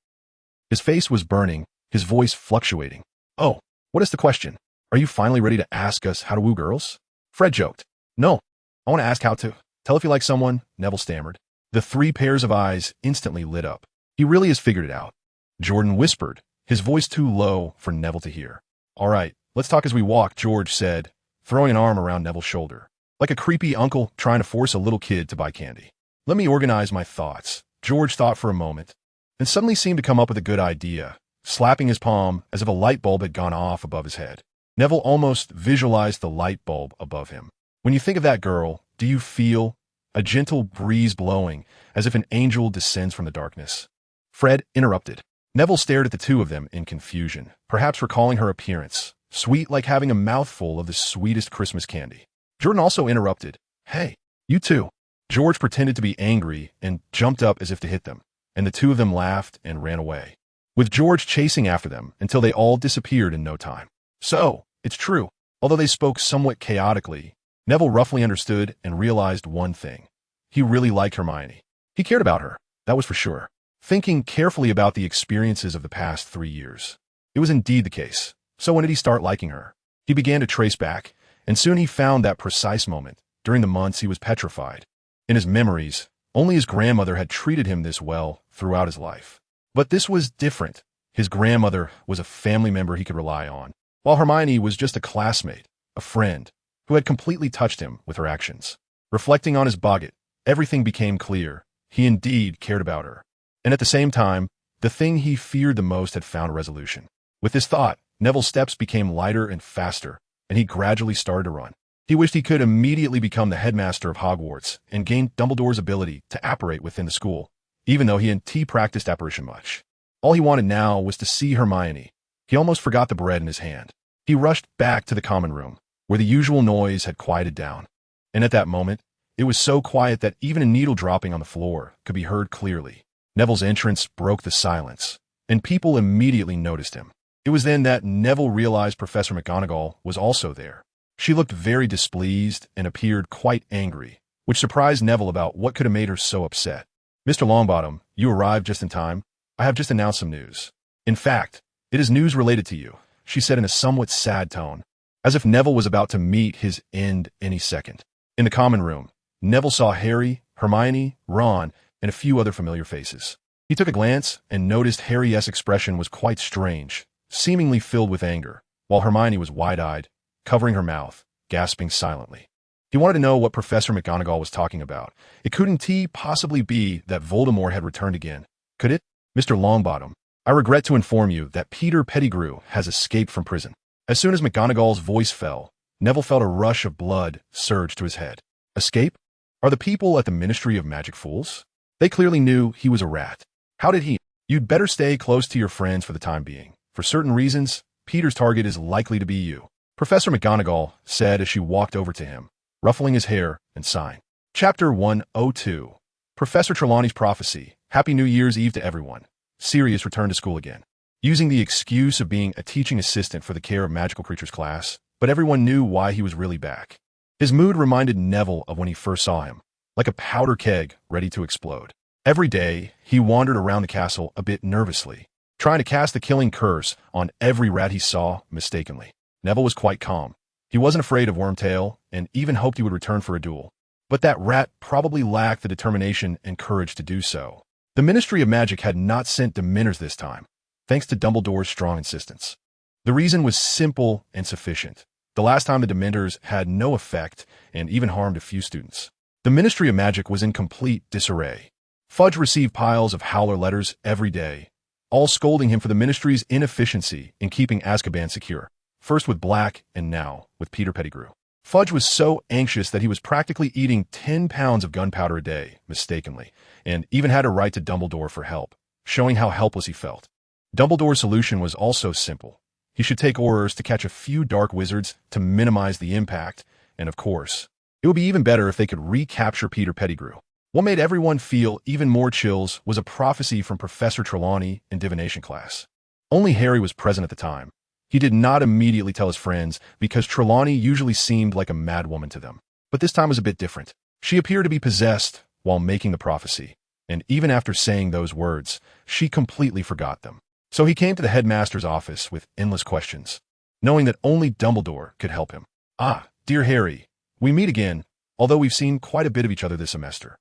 [SPEAKER 1] His face was burning, his voice fluctuating. "Oh, what is the question? Are you finally ready to ask us how to woo girls?" Fred joked. "No, I want to ask how to tell if you like someone," Neville stammered. The three pairs of eyes instantly lit up. "He really has figured it out," Jordan whispered, his voice too low for Neville to hear. "All right, let's talk as we walk," George said, throwing an arm around Neville's shoulder, like a creepy uncle trying to force a little kid to buy candy. "Let me organize my thoughts." George thought for a moment, and suddenly seemed to come up with a good idea, slapping his palm as if a light bulb had gone off above his head. Neville almost visualized the light bulb above him. "When you think of that girl, do you feel a gentle breeze blowing as if an angel descends from the darkness?" Fred interrupted. Neville stared at the two of them in confusion, perhaps recalling her appearance, sweet like having a mouthful of the sweetest Christmas candy. Jordan also interrupted. "Hey, you two." George pretended to be angry and jumped up as if to hit them, and the two of them laughed and ran away, with George chasing after them until they all disappeared in no time. So, it's true. Although they spoke somewhat chaotically, Neville roughly understood and realized one thing. He really liked Hermione. He cared about her, that was for sure. Thinking carefully about the experiences of the past 3 years, it was indeed the case. So when did he start liking her? He began to trace back, and soon he found that precise moment. During the months he was petrified. In his memories, only his grandmother had treated him this well throughout his life. But this was different. His grandmother was a family member he could rely on, while Hermione was just a classmate, a friend, who had completely touched him with her actions. Reflecting on his boggart, everything became clear. He indeed cared about her. And at the same time, the thing he feared the most had found a resolution. With this thought, Neville's steps became lighter and faster, and he gradually started to run. He wished he could immediately become the headmaster of Hogwarts and gain Dumbledore's ability to apparate within the school, even though he hadn't practiced apparition much. All he wanted now was to see Hermione. He almost forgot the bread in his hand. He rushed back to the common room, where the usual noise had quieted down. And at that moment, it was so quiet that even a needle dropping on the floor could be heard clearly. Neville's entrance broke the silence, and people immediately noticed him. It was then that Neville realized Professor McGonagall was also there. She looked very displeased and appeared quite angry, which surprised Neville about what could have made her so upset. "Mr. Longbottom, you arrived just in time. I have just announced some news. In fact, it is news related to you," she said in a somewhat sad tone, as if Neville was about to meet his end any second. In the common room, Neville saw Harry, Hermione, Ron, and a few other familiar faces. He took a glance and noticed Harry's expression was quite strange, seemingly filled with anger, while Hermione was wide-eyed, covering her mouth, gasping silently. He wanted to know what Professor McGonagall was talking about. It couldn't possibly be that Voldemort had returned again, could it? "Mr. Longbottom, I regret to inform you that Peter Pettigrew has escaped from prison." As soon as McGonagall's voice fell, Neville felt a rush of blood surge to his head. Escape? Are the people at the Ministry of Magic fools? They clearly knew he was a rat. How did he? "You'd better stay close to your friends for the time being. For certain reasons, Peter's target is likely to be you," Professor McGonagall said as she walked over to him, ruffling his hair and sighing. Chapter 102. Professor Trelawney's Prophecy. Happy New Year's Eve to everyone. Sirius returned to school again, using the excuse of being a teaching assistant for the Care of Magical Creatures class, but everyone knew why he was really back. His mood reminded Neville of when he first saw him, like a powder keg ready to explode. Every day, he wandered around the castle a bit nervously, trying to cast the killing curse on every rat he saw mistakenly. Neville was quite calm. He wasn't afraid of Wormtail and even hoped he would return for a duel. But that rat probably lacked the determination and courage to do so. The Ministry of Magic had not sent Dementors this time. thanks to Dumbledore's strong insistence. The reason was simple and sufficient. The last time the Dementors had no effect and even harmed a few students. The Ministry of Magic was in complete disarray. Fudge received piles of Howler letters every day, all scolding him for the Ministry's inefficiency in keeping Azkaban secure, first with Black and now with Peter Pettigrew. Fudge was so anxious that he was practically eating 10 pounds of gunpowder a day, mistakenly, and even had to write to Dumbledore for help, showing how helpless he felt. Dumbledore's solution was also simple. He should take orders to catch a few dark wizards to minimize the impact, and of course, it would be even better if they could recapture Peter Pettigrew. What made everyone feel even more chills was a prophecy from Professor Trelawney in divination class. Only Harry was present at the time. He did not immediately tell his friends because Trelawney usually seemed like a madwoman to them. But this time was a bit different. She appeared to be possessed while making the prophecy, and even after saying those words, she completely forgot them. So he came to the headmaster's office with endless questions, knowing that only Dumbledore could help him. "Ah, dear Harry, we meet again, although we've seen quite a bit of each other this semester.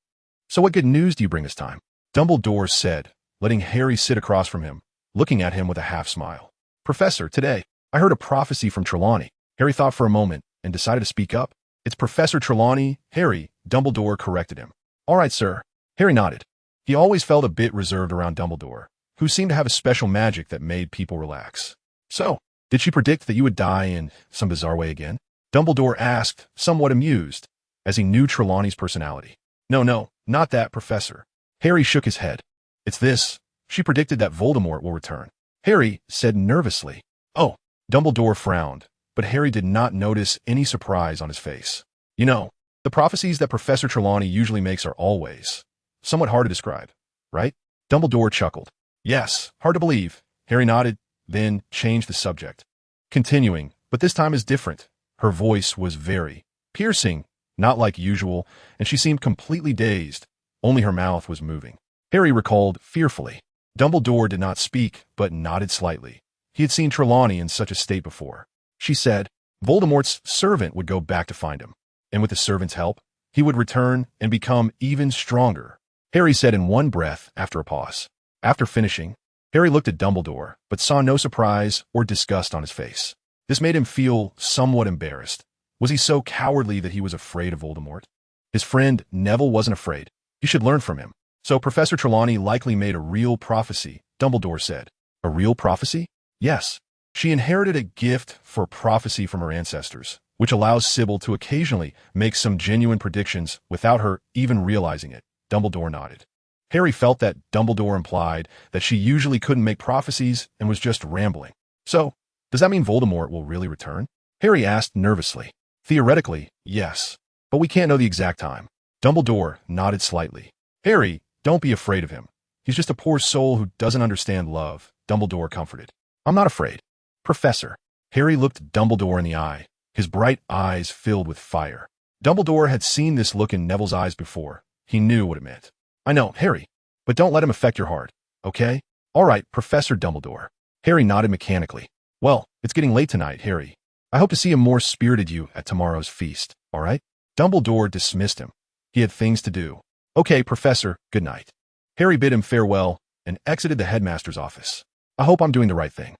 [SPEAKER 1] So what good news do you bring this time?" Dumbledore said, letting Harry sit across from him, looking at him with a half-smile. "Professor, today, I heard a prophecy from Trelawney." Harry thought for a moment and decided to speak up. "It's Professor Trelawney, Harry," Dumbledore corrected him. "All right, sir." Harry nodded. He always felt a bit reserved around Dumbledore, who seemed to have a special magic that made people relax. "So, did she predict that you would die in some bizarre way again?" Dumbledore asked, somewhat amused, as he knew Trelawney's personality. No, not that, Professor." Harry shook his head. "It's this. She predicted that Voldemort will return." Harry said nervously. "Oh." Dumbledore frowned, but Harry did not notice any surprise on his face. "You know, the prophecies that Professor Trelawney usually makes are always somewhat hard to describe, right?" Dumbledore chuckled. "Yes, hard to believe." Harry nodded, then changed the subject. Continuing, but this time is different. Her voice was very piercing, not like usual, and she seemed completely dazed. Only her mouth was moving. Harry recalled fearfully. Dumbledore did not speak, but nodded slightly. He had seen Trelawney in such a state before. She said Voldemort's servant would go back to find him, and with the servant's help, he would return and become even stronger. Harry said in one breath after a pause. After finishing, Harry looked at Dumbledore, but saw no surprise or disgust on his face. This made him feel somewhat embarrassed. Was he so cowardly that he was afraid of Voldemort? His friend Neville wasn't afraid. He should learn from him. So Professor Trelawney likely made a real prophecy, Dumbledore said. A real prophecy? Yes. She inherited a gift for prophecy from her ancestors, which allows Sybil to occasionally make some genuine predictions without her even realizing it. Dumbledore nodded. Harry felt that Dumbledore implied that she usually couldn't make prophecies and was just rambling. So, does that mean Voldemort will really return? Harry asked nervously. Theoretically, yes, but we can't know the exact time. Dumbledore nodded slightly. Harry, don't be afraid of him. He's just a poor soul who doesn't understand love, Dumbledore comforted. I'm not afraid. Professor. Harry looked Dumbledore in the eye, his bright eyes filled with fire. Dumbledore had seen this look in Neville's eyes before. He knew what it meant. I know, Harry, but don't let him affect your heart, okay? All right, Professor Dumbledore. Harry nodded mechanically. Well, it's getting late tonight, Harry. I hope to see a more spirited you at tomorrow's feast, all right? Dumbledore dismissed him. He had things to do. Okay, Professor, good night. Harry bid him farewell and exited the headmaster's office. I hope I'm doing the right thing.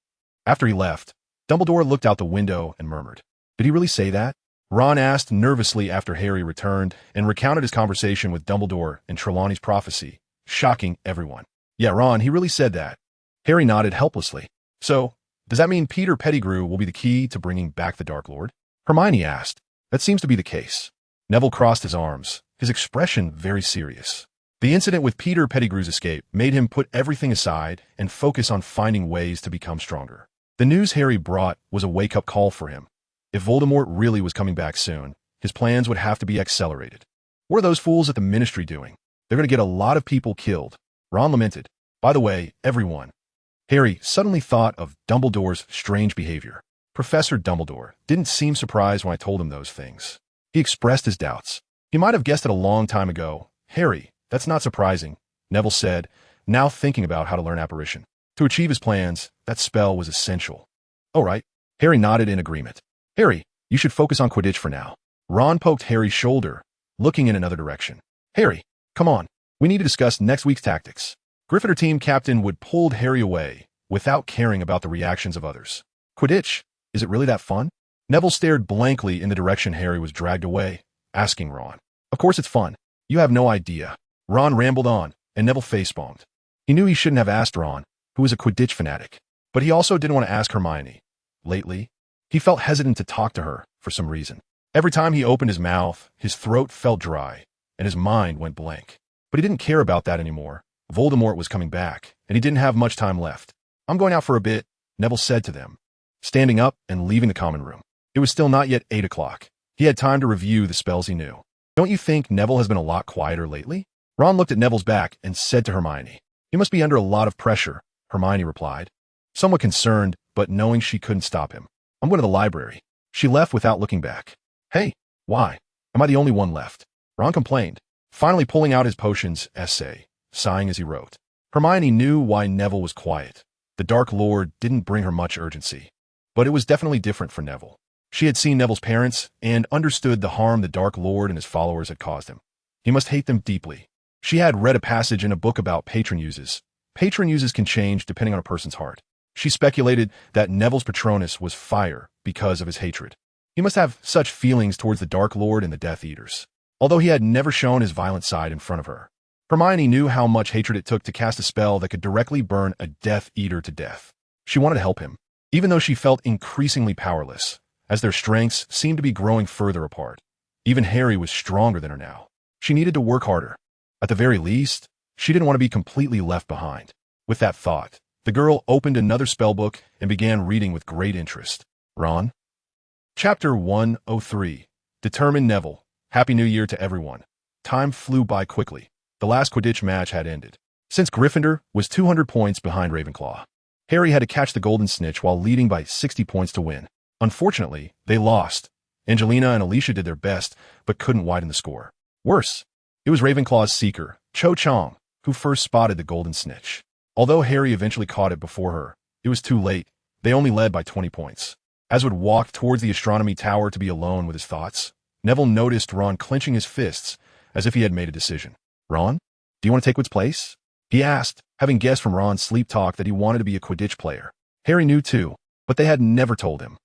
[SPEAKER 1] After he left, Dumbledore looked out the window and murmured. Did he really say that? Ron asked nervously after Harry returned and recounted his conversation with Dumbledore and Trelawney's prophecy, shocking everyone. Yeah, Ron, he really said that. Harry nodded helplessly. So, does that mean Peter Pettigrew will be the key to bringing back the Dark Lord? Hermione asked. That seems to be the case. Neville crossed his arms, his expression very serious. The incident with Peter Pettigrew's escape made him put everything aside and focus on finding ways to become stronger. The news Harry brought was a wake-up call for him. If Voldemort really was coming back soon, his plans would have to be accelerated. What are those fools at the Ministry doing? They're going to get a lot of people killed. Ron lamented. By the way, everyone. Harry suddenly thought of Dumbledore's strange behavior. Professor Dumbledore didn't seem surprised when I told him those things. He expressed his doubts. He might have guessed it a long time ago. Harry, that's not surprising, Neville said, now thinking about how to learn apparition. To achieve his plans, that spell was essential. All right. Harry nodded in agreement. Harry, you should focus on Quidditch for now. Ron poked Harry's shoulder, looking in another direction. Harry, come on. We need to discuss next week's tactics. Gryffindor team captain Wood pulled Harry away, without caring about the reactions of others. Quidditch, is it really that fun? Neville stared blankly in the direction Harry was dragged away, asking Ron. Of course it's fun. You have no idea. Ron rambled on, and Neville facepalmed. He knew he shouldn't have asked Ron, who was a Quidditch fanatic. But he also didn't want to ask Hermione. Lately, he felt hesitant to talk to her for some reason. Every time he opened his mouth, his throat felt dry, and his mind went blank. But he didn't care about that anymore. Voldemort was coming back, and he didn't have much time left. I'm going out for a bit, Neville said to them, standing up and leaving the common room. It was still not yet 8 o'clock. He had time to review the spells he knew. Don't you think Neville has been a lot quieter lately? Ron looked at Neville's back and said to Hermione. He must be under a lot of pressure, Hermione replied, somewhat concerned, but knowing she couldn't stop him. I'm going to the library. She left without looking back. Hey, why? Am I the only one left? Ron complained, finally pulling out his potions essay, sighing as he wrote. Hermione knew why Neville was quiet. The Dark Lord didn't bring her much urgency. But it was definitely different for Neville. She had seen Neville's parents and understood the harm the Dark Lord and his followers had caused him. He must hate them deeply. She had read a passage in a book about patron uses. Patron uses can change depending on a person's heart. She speculated that Neville's Patronus was fire because of his hatred. He must have such feelings towards the Dark Lord and the Death Eaters, although he had never shown his violent side in front of her. Hermione knew how much hatred it took to cast a spell that could directly burn a Death Eater to death. She wanted to help him, even though she felt increasingly powerless, as their strengths seemed to be growing further apart. Even Harry was stronger than her now. She needed to work harder. At the very least, she didn't want to be completely left behind. With that thought, the girl opened another spellbook and began reading with great interest. Ron? Chapter 103. Determined Neville. Happy New Year to everyone. Time flew by quickly. The last Quidditch match had ended. Since Gryffindor was 200 points behind Ravenclaw, Harry had to catch the Golden Snitch while leading by 60 points to win. Unfortunately, they lost. Angelina and Alicia did their best, but couldn't widen the score. Worse, it was Ravenclaw's seeker, Cho Chang, who first spotted the Golden Snitch. Although Harry eventually caught it before her, it was too late. They only led by 20 points. As would walk towards the astronomy tower to be alone with his thoughts, Neville noticed Ron clenching his fists as if he had made a decision. Ron, do you want to take Wood's place? He asked, having guessed from Ron's sleep talk that he wanted to be a Quidditch player. Harry knew too, but they had never told him.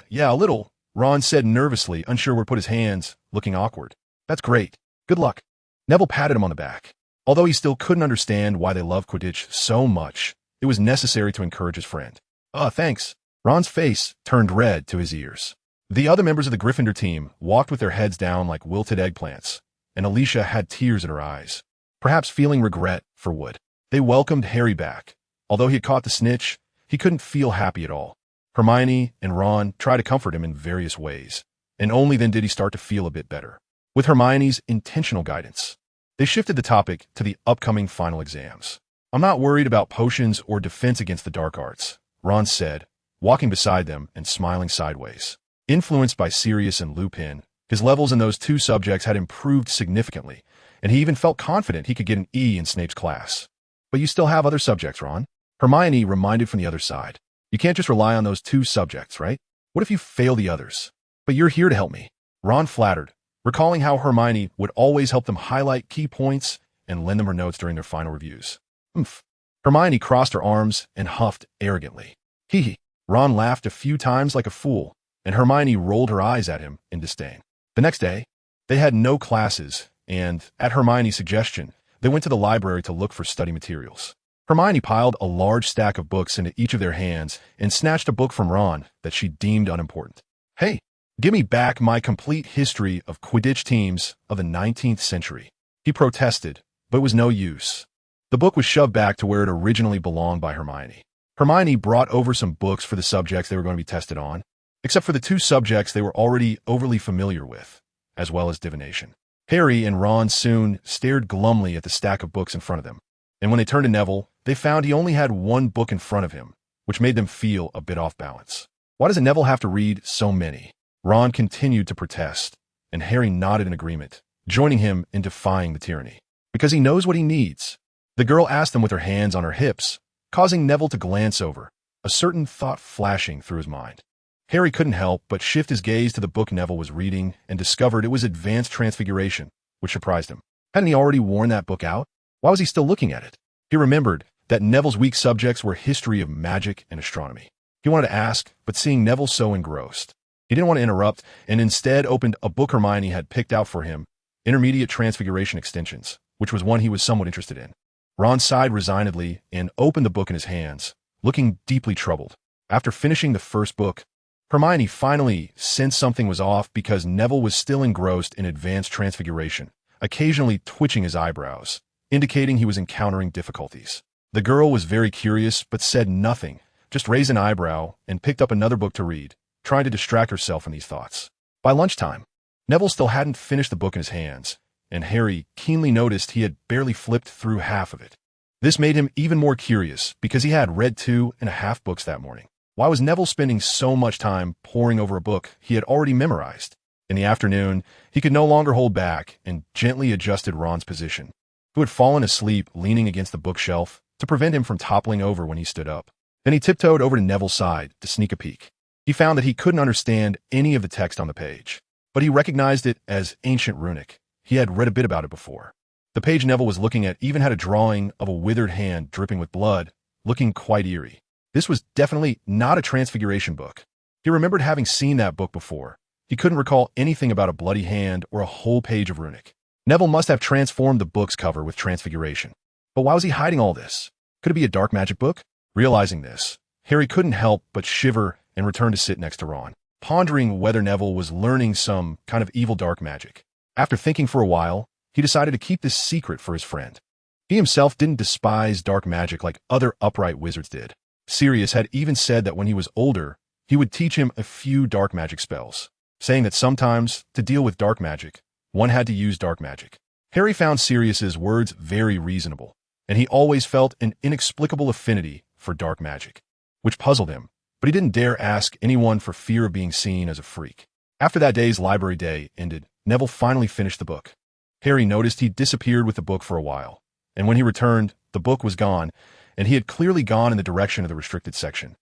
[SPEAKER 1] Yeah, a little, Ron said nervously, unsure where to put his hands, looking awkward. That's great. Good luck. Neville patted him on the back. Although he still couldn't understand why they loved Quidditch so much, it was necessary to encourage his friend. Thanks. Ron's face turned red to his ears. The other members of the Gryffindor team walked with their heads down like wilted eggplants, and Alicia had tears in her eyes, perhaps feeling regret for Wood. They welcomed Harry back. Although he had caught the snitch, he couldn't feel happy at all. Hermione and Ron tried to comfort him in various ways, and only then did he start to feel a bit better. With Hermione's intentional guidance, they shifted the topic to the upcoming final exams. I'm not worried about potions or defense against the dark arts, Ron said, walking beside them and smiling sideways. Influenced by Sirius and Lupin, his levels in those two subjects had improved significantly, and he even felt confident he could get an E in Snape's class. But you still have other subjects, Ron. Hermione reminded from the other side. You can't just rely on those two subjects, right? What if you fail the others? But you're here to help me. Ron flattered, recalling how Hermione would always help them highlight key points and lend them her notes during their final reviews. Oomph. Hermione crossed her arms and huffed arrogantly. Hee hee. Ron laughed a few times like a fool, and Hermione rolled her eyes at him in disdain. The next day, they had no classes, and, at Hermione's suggestion, they went to the library to look for study materials. Hermione piled a large stack of books into each of their hands and snatched a book from Ron that she deemed unimportant. Hey, give me back my complete history of Quidditch teams of the 19th century. He protested, but it was no use. The book was shoved back to where it originally belonged by Hermione. Hermione brought over some books for the subjects they were going to be tested on, except for the two subjects they were already overly familiar with, as well as divination. Harry and Ron soon stared glumly at the stack of books in front of them, and when they turned to Neville, they found he only had one book in front of him, which made them feel a bit off balance. Why does Neville have to read so many? Ron continued to protest, and Harry nodded in agreement, joining him in defying the tyranny. Because he knows what he needs. The girl asked him with her hands on her hips, causing Neville to glance over, a certain thought flashing through his mind. Harry couldn't help but shift his gaze to the book Neville was reading and discovered it was Advanced Transfiguration, which surprised him. Hadn't he already worn that book out? Why was he still looking at it? He remembered that Neville's weak subjects were history of magic and astronomy. He wanted to ask, but seeing Neville so engrossed, he didn't want to interrupt and instead opened a book Hermione had picked out for him, Intermediate Transfiguration Extensions, which was one he was somewhat interested in. Ron sighed resignedly and opened the book in his hands, looking deeply troubled. After finishing the first book, Hermione finally sensed something was off because Neville was still engrossed in Advanced Transfiguration, occasionally twitching his eyebrows, indicating he was encountering difficulties. The girl was very curious but said nothing, just raised an eyebrow and picked up another book to read, trying to distract herself from these thoughts. By lunchtime, Neville still hadn't finished the book in his hands, and Harry keenly noticed he had barely flipped through half of it. This made him even more curious because he had read 2.5 books that morning. Why was Neville spending so much time poring over a book he had already memorized? In the afternoon, he could no longer hold back and gently adjusted Ron's position, who had fallen asleep leaning against the bookshelf to prevent him from toppling over when he stood up. Then he tiptoed over to Neville's side to sneak a peek. He found that he couldn't understand any of the text on the page, but he recognized it as ancient runic. He had read a bit about it before. The page Neville was looking at even had a drawing of a withered hand dripping with blood, looking quite eerie. This was definitely not a Transfiguration book. He remembered having seen that book before. He couldn't recall anything about a bloody hand or a whole page of runic. Neville must have transformed the book's cover with Transfiguration. But why was he hiding all this? Could it be a dark magic book? Realizing this, Harry couldn't help but shiver and return to sit next to Ron, pondering whether Neville was learning some kind of evil dark magic. After thinking for a while, he decided to keep this secret for his friend. He himself didn't despise dark magic like other upright wizards did. Sirius had even said that when he was older, he would teach him a few dark magic spells, saying that sometimes, to deal with dark magic, one had to use dark magic. Harry found Sirius's words very reasonable, and he always felt an inexplicable affinity for dark magic, which puzzled him, but he didn't dare ask anyone for fear of being seen as a freak. After that day's library day ended, Neville finally finished the book. Harry noticed he'd disappeared with the book for a while, and when he returned, the book was gone, and he had clearly gone in the direction of the restricted section.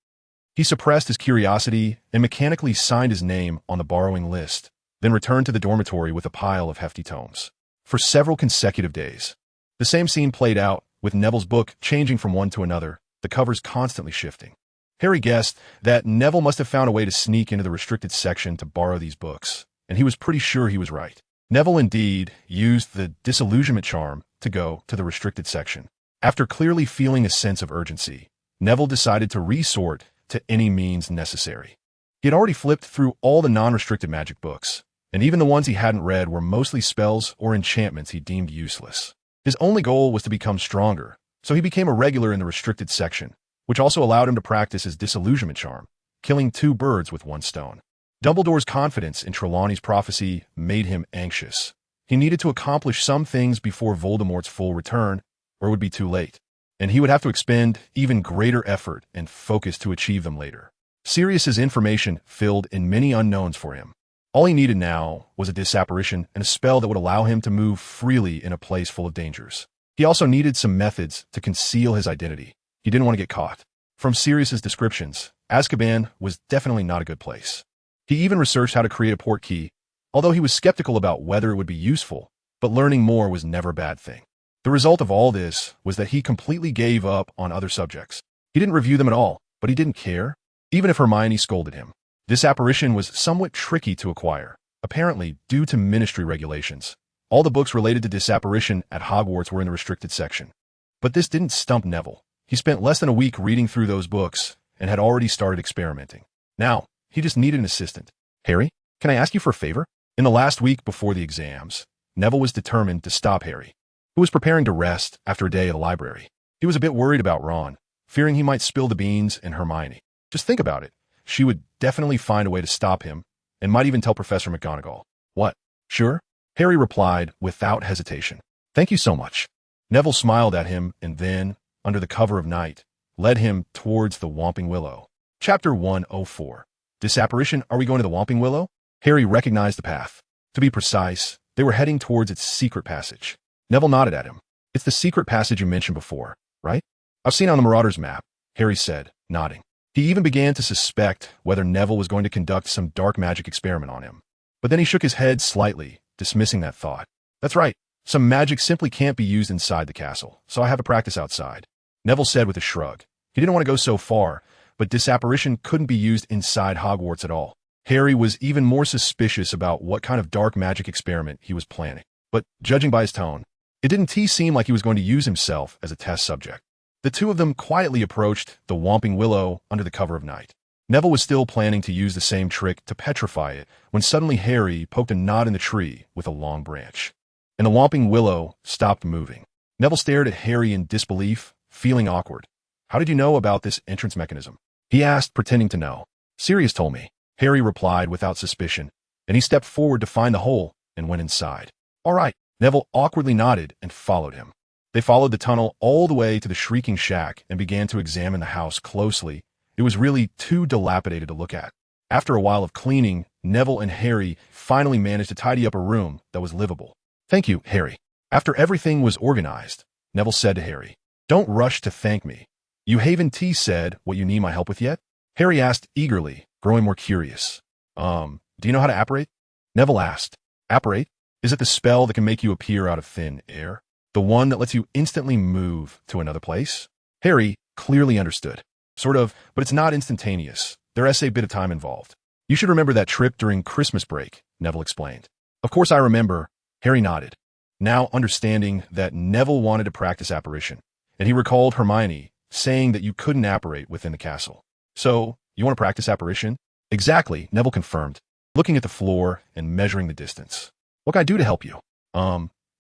[SPEAKER 1] He suppressed his curiosity and mechanically signed his name on the borrowing list, then returned to the dormitory with a pile of hefty tomes. For several consecutive days, the same scene played out, with Neville's book changing from one to another, the covers constantly shifting. Harry guessed that Neville must have found a way to sneak into the restricted section to borrow these books, and he was pretty sure he was right. Neville indeed used the disillusionment charm to go to the restricted section. After clearly feeling a sense of urgency, Neville decided to resort to any means necessary. He had already flipped through all the non-restricted magic books, and even the ones he hadn't read were mostly spells or enchantments he deemed useless. His only goal was to become stronger, so he became a regular in the restricted section, which also allowed him to practice his disillusionment charm, killing 2 birds with 1 stone. Dumbledore's confidence in Trelawney's prophecy made him anxious. He needed to accomplish some things before Voldemort's full return, or it would be too late, and he would have to expend even greater effort and focus to achieve them later. Sirius's information filled in many unknowns for him. All he needed now was a disapparition and a spell that would allow him to move freely in a place full of dangers. He also needed some methods to conceal his identity. He didn't want to get caught. From Sirius's descriptions, Azkaban was definitely not a good place. He even researched how to create a portkey, although he was skeptical about whether it would be useful, but learning more was never a bad thing. The result of all this was that he completely gave up on other subjects. He didn't review them at all, but he didn't care, even if Hermione scolded him. This apparition was somewhat tricky to acquire, apparently due to ministry regulations. All the books related to disapparition at Hogwarts were in the restricted section. But this didn't stump Neville. He spent less than a week reading through those books and had already started experimenting. Now, he just needed an assistant. Harry, can I ask you for a favor? In the last week before the exams, Neville was determined to stop Harry, who was preparing to rest after a day at the library. He was a bit worried about Ron, fearing he might spill the beans and Hermione. Just think about it. She would definitely find a way to stop him, and might even tell Professor McGonagall. What? Sure? Harry replied without hesitation. Thank you so much. Neville smiled at him and then, under the cover of night, led him towards the Whomping Willow. Chapter 104. Disapparition, are we going to the Whomping Willow? Harry recognized the path. To be precise, they were heading towards its secret passage. Neville nodded at him. It's the secret passage you mentioned before, right? I've seen it on the Marauder's map, Harry said, nodding. He even began to suspect whether Neville was going to conduct some dark magic experiment on him. But then he shook his head slightly, dismissing that thought. That's right. Some magic simply can't be used inside the castle, so I have to practice outside. Neville said with a shrug. He didn't want to go so far, but disapparition couldn't be used inside Hogwarts at all. Harry was even more suspicious about what kind of dark magic experiment he was planning. But judging by his tone, it didn't seem like he was going to use himself as a test subject. The two of them quietly approached the Whomping Willow under the cover of night. Neville was still planning to use the same trick to petrify it when suddenly Harry poked a knot in the tree with a long branch, and the Whomping Willow stopped moving. Neville stared at Harry in disbelief, feeling awkward. How did you know about this entrance mechanism? He asked, pretending to know. Sirius told me. Harry replied without suspicion, and he stepped forward to find the hole and went inside. All right. Neville awkwardly nodded and followed him. They followed the tunnel all the way to the Shrieking Shack and began to examine the house closely. It was really too dilapidated to look at. After a while of cleaning, Neville and Harry finally managed to tidy up a room that was livable. Thank you, Harry. After everything was organized, Neville said to Harry, Don't rush to thank me. You haven't said what you need my help with yet? Harry asked eagerly, growing more curious. Do you know how to apparate? Neville asked. Apparate? Is it the spell that can make you appear out of thin air? The one that lets you instantly move to another place? Harry clearly understood. Sort of, but it's not instantaneous. There's a bit of time involved. You should remember that trip during Christmas break, Neville explained. Of course I remember. Harry nodded, now understanding that Neville wanted to practice apparition, and he recalled Hermione saying that you couldn't apparate within the castle. So, you want to practice apparition? Exactly, Neville confirmed, looking at the floor and measuring the distance. What can I do to help you?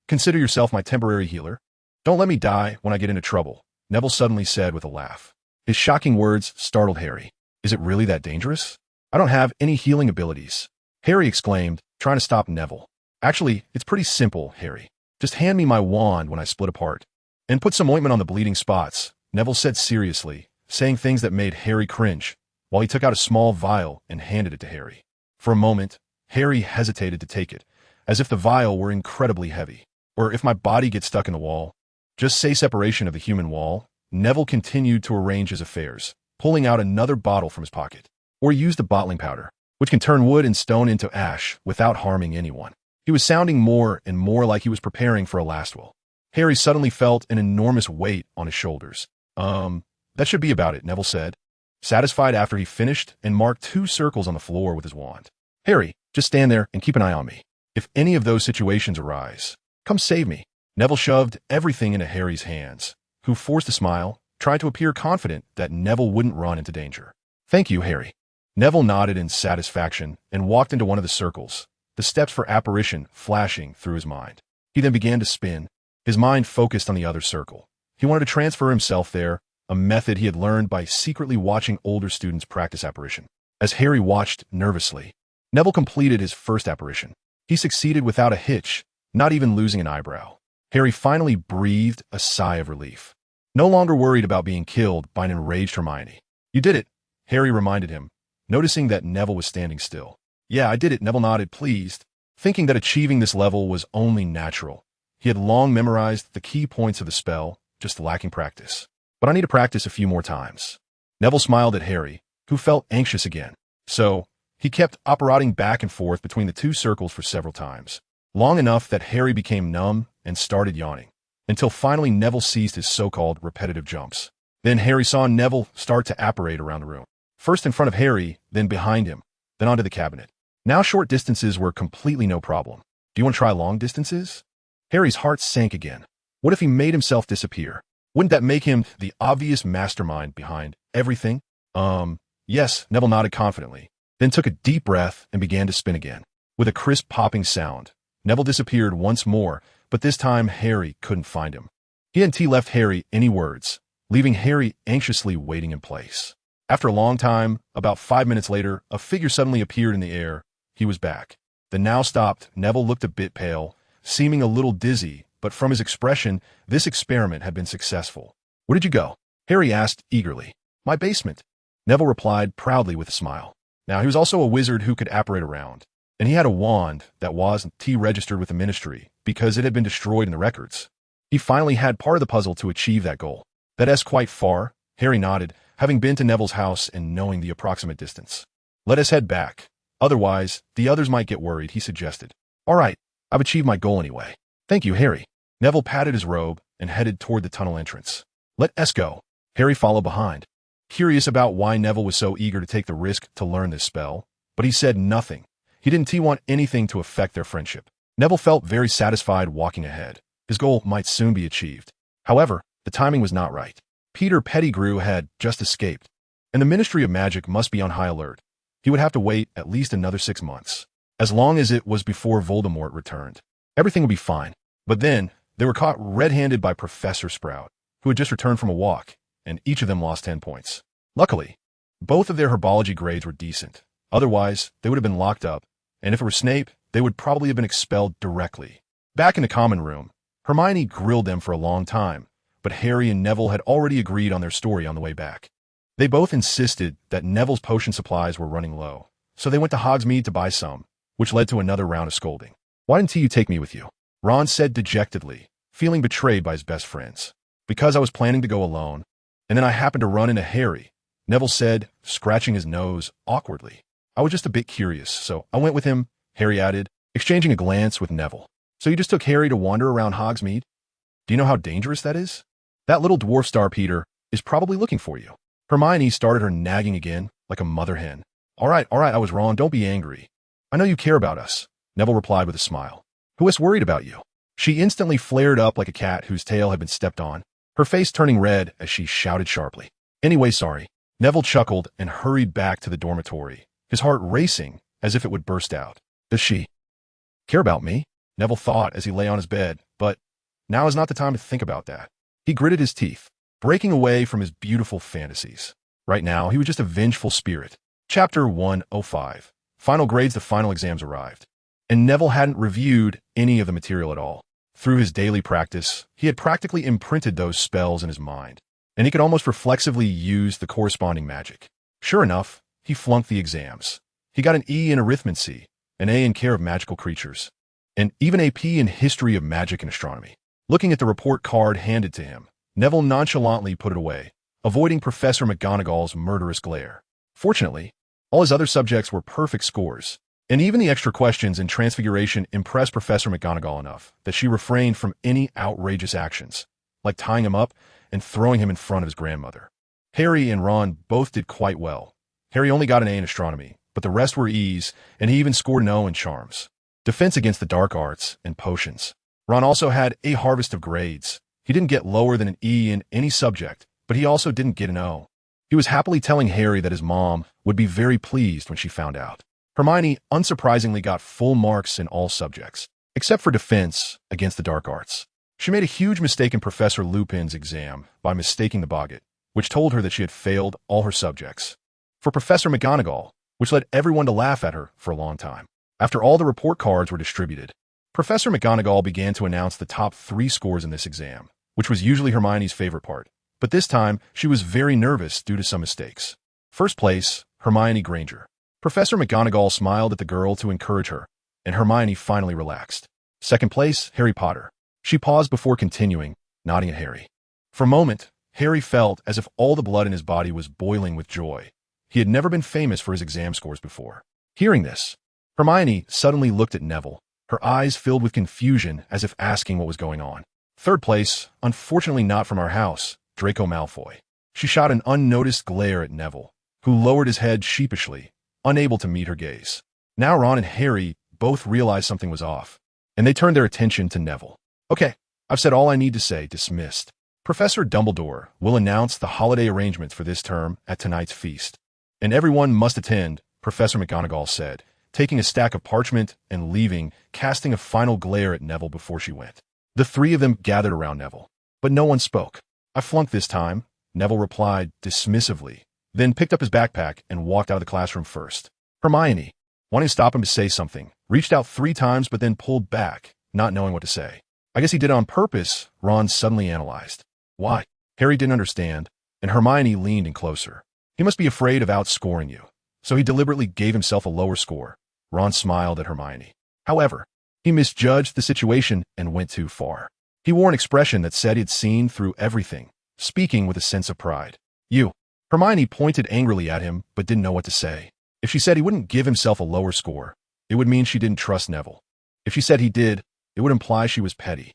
[SPEAKER 1] Consider yourself my temporary healer. Don't let me die when I get into trouble, Neville suddenly said with a laugh. His shocking words startled Harry. Is it really that dangerous? I don't have any healing abilities, Harry exclaimed, trying to stop Neville. Actually, it's pretty simple, Harry. Just hand me my wand when I split apart. And put some ointment on the bleeding spots, Neville said seriously, saying things that made Harry cringe, while he took out a small vial and handed it to Harry. For a moment, Harry hesitated to take it, as if the vial were incredibly heavy. Or if my body gets stuck in the wall. Just say separation of the human wall. Neville continued to arrange his affairs, pulling out another bottle from his pocket. Or use the bottling powder, which can turn wood and stone into ash without harming anyone. He was sounding more and more like he was preparing for a last will. Harry suddenly felt an enormous weight on his shoulders. That should be about it, Neville said, satisfied after he finished and marked 2 circles on the floor with his wand. Harry, just stand there and keep an eye on me. If any of those situations arise, come save me. Neville shoved everything into Harry's hands, who forced a smile, tried to appear confident that Neville wouldn't run into danger. Thank you, Harry. Neville nodded in satisfaction and walked into one of the circles, the steps for apparition flashing through his mind. He then began to spin, his mind focused on the other circle. He wanted to transfer himself there, a method he had learned by secretly watching older students practice apparition. As Harry watched nervously, Neville completed his first apparition. He succeeded without a hitch, not even losing an eyebrow. Harry finally breathed a sigh of relief, no longer worried about being killed by an enraged Hermione. You did it, Harry reminded him, noticing that Neville was standing still. Yeah, I did it, Neville nodded, pleased, thinking that achieving this level was only natural. He had long memorized the key points of the spell, just lacking practice. But I need to practice a few more times. Neville smiled at Harry, who felt anxious again. So, he kept apparating back and forth between the 2 circles for several times, long enough that Harry became numb and started yawning, until finally Neville ceased his so-called repetitive jumps. Then Harry saw Neville start to apparate around the room, first in front of Harry, then behind him, then onto the cabinet. Now short distances were completely no problem. Do you want to try long distances? Harry's heart sank again. What if he made himself disappear? Wouldn't that make him the obvious mastermind behind everything? Yes, Neville nodded confidently, then took a deep breath and began to spin again. With a crisp popping sound, Neville disappeared once more, but this time Harry couldn't find him. He hadn't left Harry any words, leaving Harry anxiously waiting in place. After a long time, about 5 minutes later, a figure suddenly appeared in the air. He was back. The now stopped Neville looked a bit pale, seeming a little dizzy, but from his expression, this experiment had been successful. Where did you go? Harry asked eagerly. My basement, Neville replied proudly with a smile. Now, he was also a wizard who could apparate around, and he had a wand that wasn't registered with the ministry because it had been destroyed in the records. He finally had part of the puzzle to achieve that goal. That's quite far, Harry nodded, having been to Neville's house and knowing the approximate distance. Let us head back. Otherwise, the others might get worried, he suggested. All right, I've achieved my goal anyway. Thank you, Harry. Neville patted his robe and headed toward the tunnel entrance. Let us go. Harry followed behind, curious about why Neville was so eager to take the risk to learn this spell, but he said nothing. He didn't want anything to affect their friendship. Neville felt very satisfied walking ahead. His goal might soon be achieved. However, the timing was not right. Peter Pettigrew had just escaped, and the Ministry of Magic must be on high alert. He would have to wait at least another 6 months. As long as it was before Voldemort returned, everything would be fine. But then, they were caught red-handed by Professor Sprout, who had just returned from a walk, and each of them lost 10 points. Luckily, both of their herbology grades were decent. Otherwise, they would have been locked up, and if it were Snape, they would probably have been expelled directly. Back in the common room, Hermione grilled them for a long time, but Harry and Neville had already agreed on their story on the way back. They both insisted that Neville's potion supplies were running low, so they went to Hogsmeade to buy some, which led to another round of scolding. "Why didn't you take me with you?" Ron said dejectedly, feeling betrayed by his best friends. "Because I was planning to go alone, and then I happened to run into Harry," Neville said, scratching his nose awkwardly. "I was just a bit curious, so I went with him," Harry added, exchanging a glance with Neville. "So you just took Harry to wander around Hogsmeade? Do you know how dangerous that is? That little dwarf star Peter is probably looking for you." Hermione started her nagging again, like a mother hen. All right, I was wrong, don't be angry. I know you care about us," Neville replied with a smile. "Who is worried about you?" She instantly flared up like a cat whose tail had been stepped on, her face turning red as she shouted sharply. "Anyway, sorry." Neville chuckled and hurried back to the dormitory, his heart racing as if it would burst out. "Does she care about me?" Neville thought as he lay on his bed, but now is not the time to think about that. He gritted his teeth, breaking away from his beautiful fantasies. Right now, he was just a vengeful spirit. Chapter 105. Final grades. The final exams arrived, and Neville hadn't reviewed any of the material at all. Through his daily practice, he had practically imprinted those spells in his mind, and he could almost reflexively use the corresponding magic. Sure enough, he flunked the exams. He got an E in arithmancy, an A in care of magical creatures, and even a P in history of magic and astronomy. Looking at the report card handed to him, Neville nonchalantly put it away, avoiding Professor McGonagall's murderous glare. Fortunately, all his other subjects were perfect scores, and even the extra questions in Transfiguration impressed Professor McGonagall enough that she refrained from any outrageous actions, like tying him up and throwing him in front of his grandmother. Harry and Ron both did quite well. Harry only got an A in astronomy, but the rest were E's, and he even scored an O in charms, defense against the dark arts, and potions. Ron also had a harvest of grades. He didn't get lower than an E in any subject, but he also didn't get an O. He was happily telling Harry that his mom would be very pleased when she found out. Hermione unsurprisingly got full marks in all subjects, except for defense against the dark arts. She made a huge mistake in Professor Lupin's exam by mistaking the Boggart, which told her that she had failed all her subjects. For Professor McGonagall, which led everyone to laugh at her for a long time. After all the report cards were distributed, Professor McGonagall began to announce the top 3 scores in this exam, which was usually Hermione's favorite part. But this time, she was very nervous due to some mistakes. First place, Hermione Granger. Professor McGonagall smiled at the girl to encourage her, and Hermione finally relaxed. Second place, Harry Potter. She paused before continuing, nodding at Harry. For a moment, Harry felt as if all the blood in his body was boiling with joy. He had never been famous for his exam scores before. Hearing this, Hermione suddenly looked at Neville, her eyes filled with confusion as if asking what was going on. Third place, unfortunately not from our house, Draco Malfoy. She shot an unnoticed glare at Neville, who lowered his head sheepishly, unable to meet her gaze. Now Ron and Harry both realized something was off, and they turned their attention to Neville. "Okay, I've said all I need to say, dismissed. Professor Dumbledore will announce the holiday arrangements for this term at tonight's feast, and everyone must attend," Professor McGonagall said, taking a stack of parchment and leaving, casting a final glare at Neville before she went. The 3 of them gathered around Neville, but no one spoke. "I flunked this time," Neville replied dismissively, then picked up his backpack and walked out of the classroom first. Hermione, wanting to stop him to say something, reached out 3 times but then pulled back, not knowing what to say. "I guess he did it on purpose," Ron suddenly analyzed. "Why?" Harry didn't understand, and Hermione leaned in closer. "He must be afraid of outscoring you, so he deliberately gave himself a lower score." Ron smiled at Hermione. However, he misjudged the situation and went too far. He wore an expression that said he'd seen through everything, speaking with a sense of pride. "You." Hermione pointed angrily at him but didn't know what to say. If she said he wouldn't give himself a lower score, it would mean she didn't trust Neville. If she said he did, it would imply she was petty.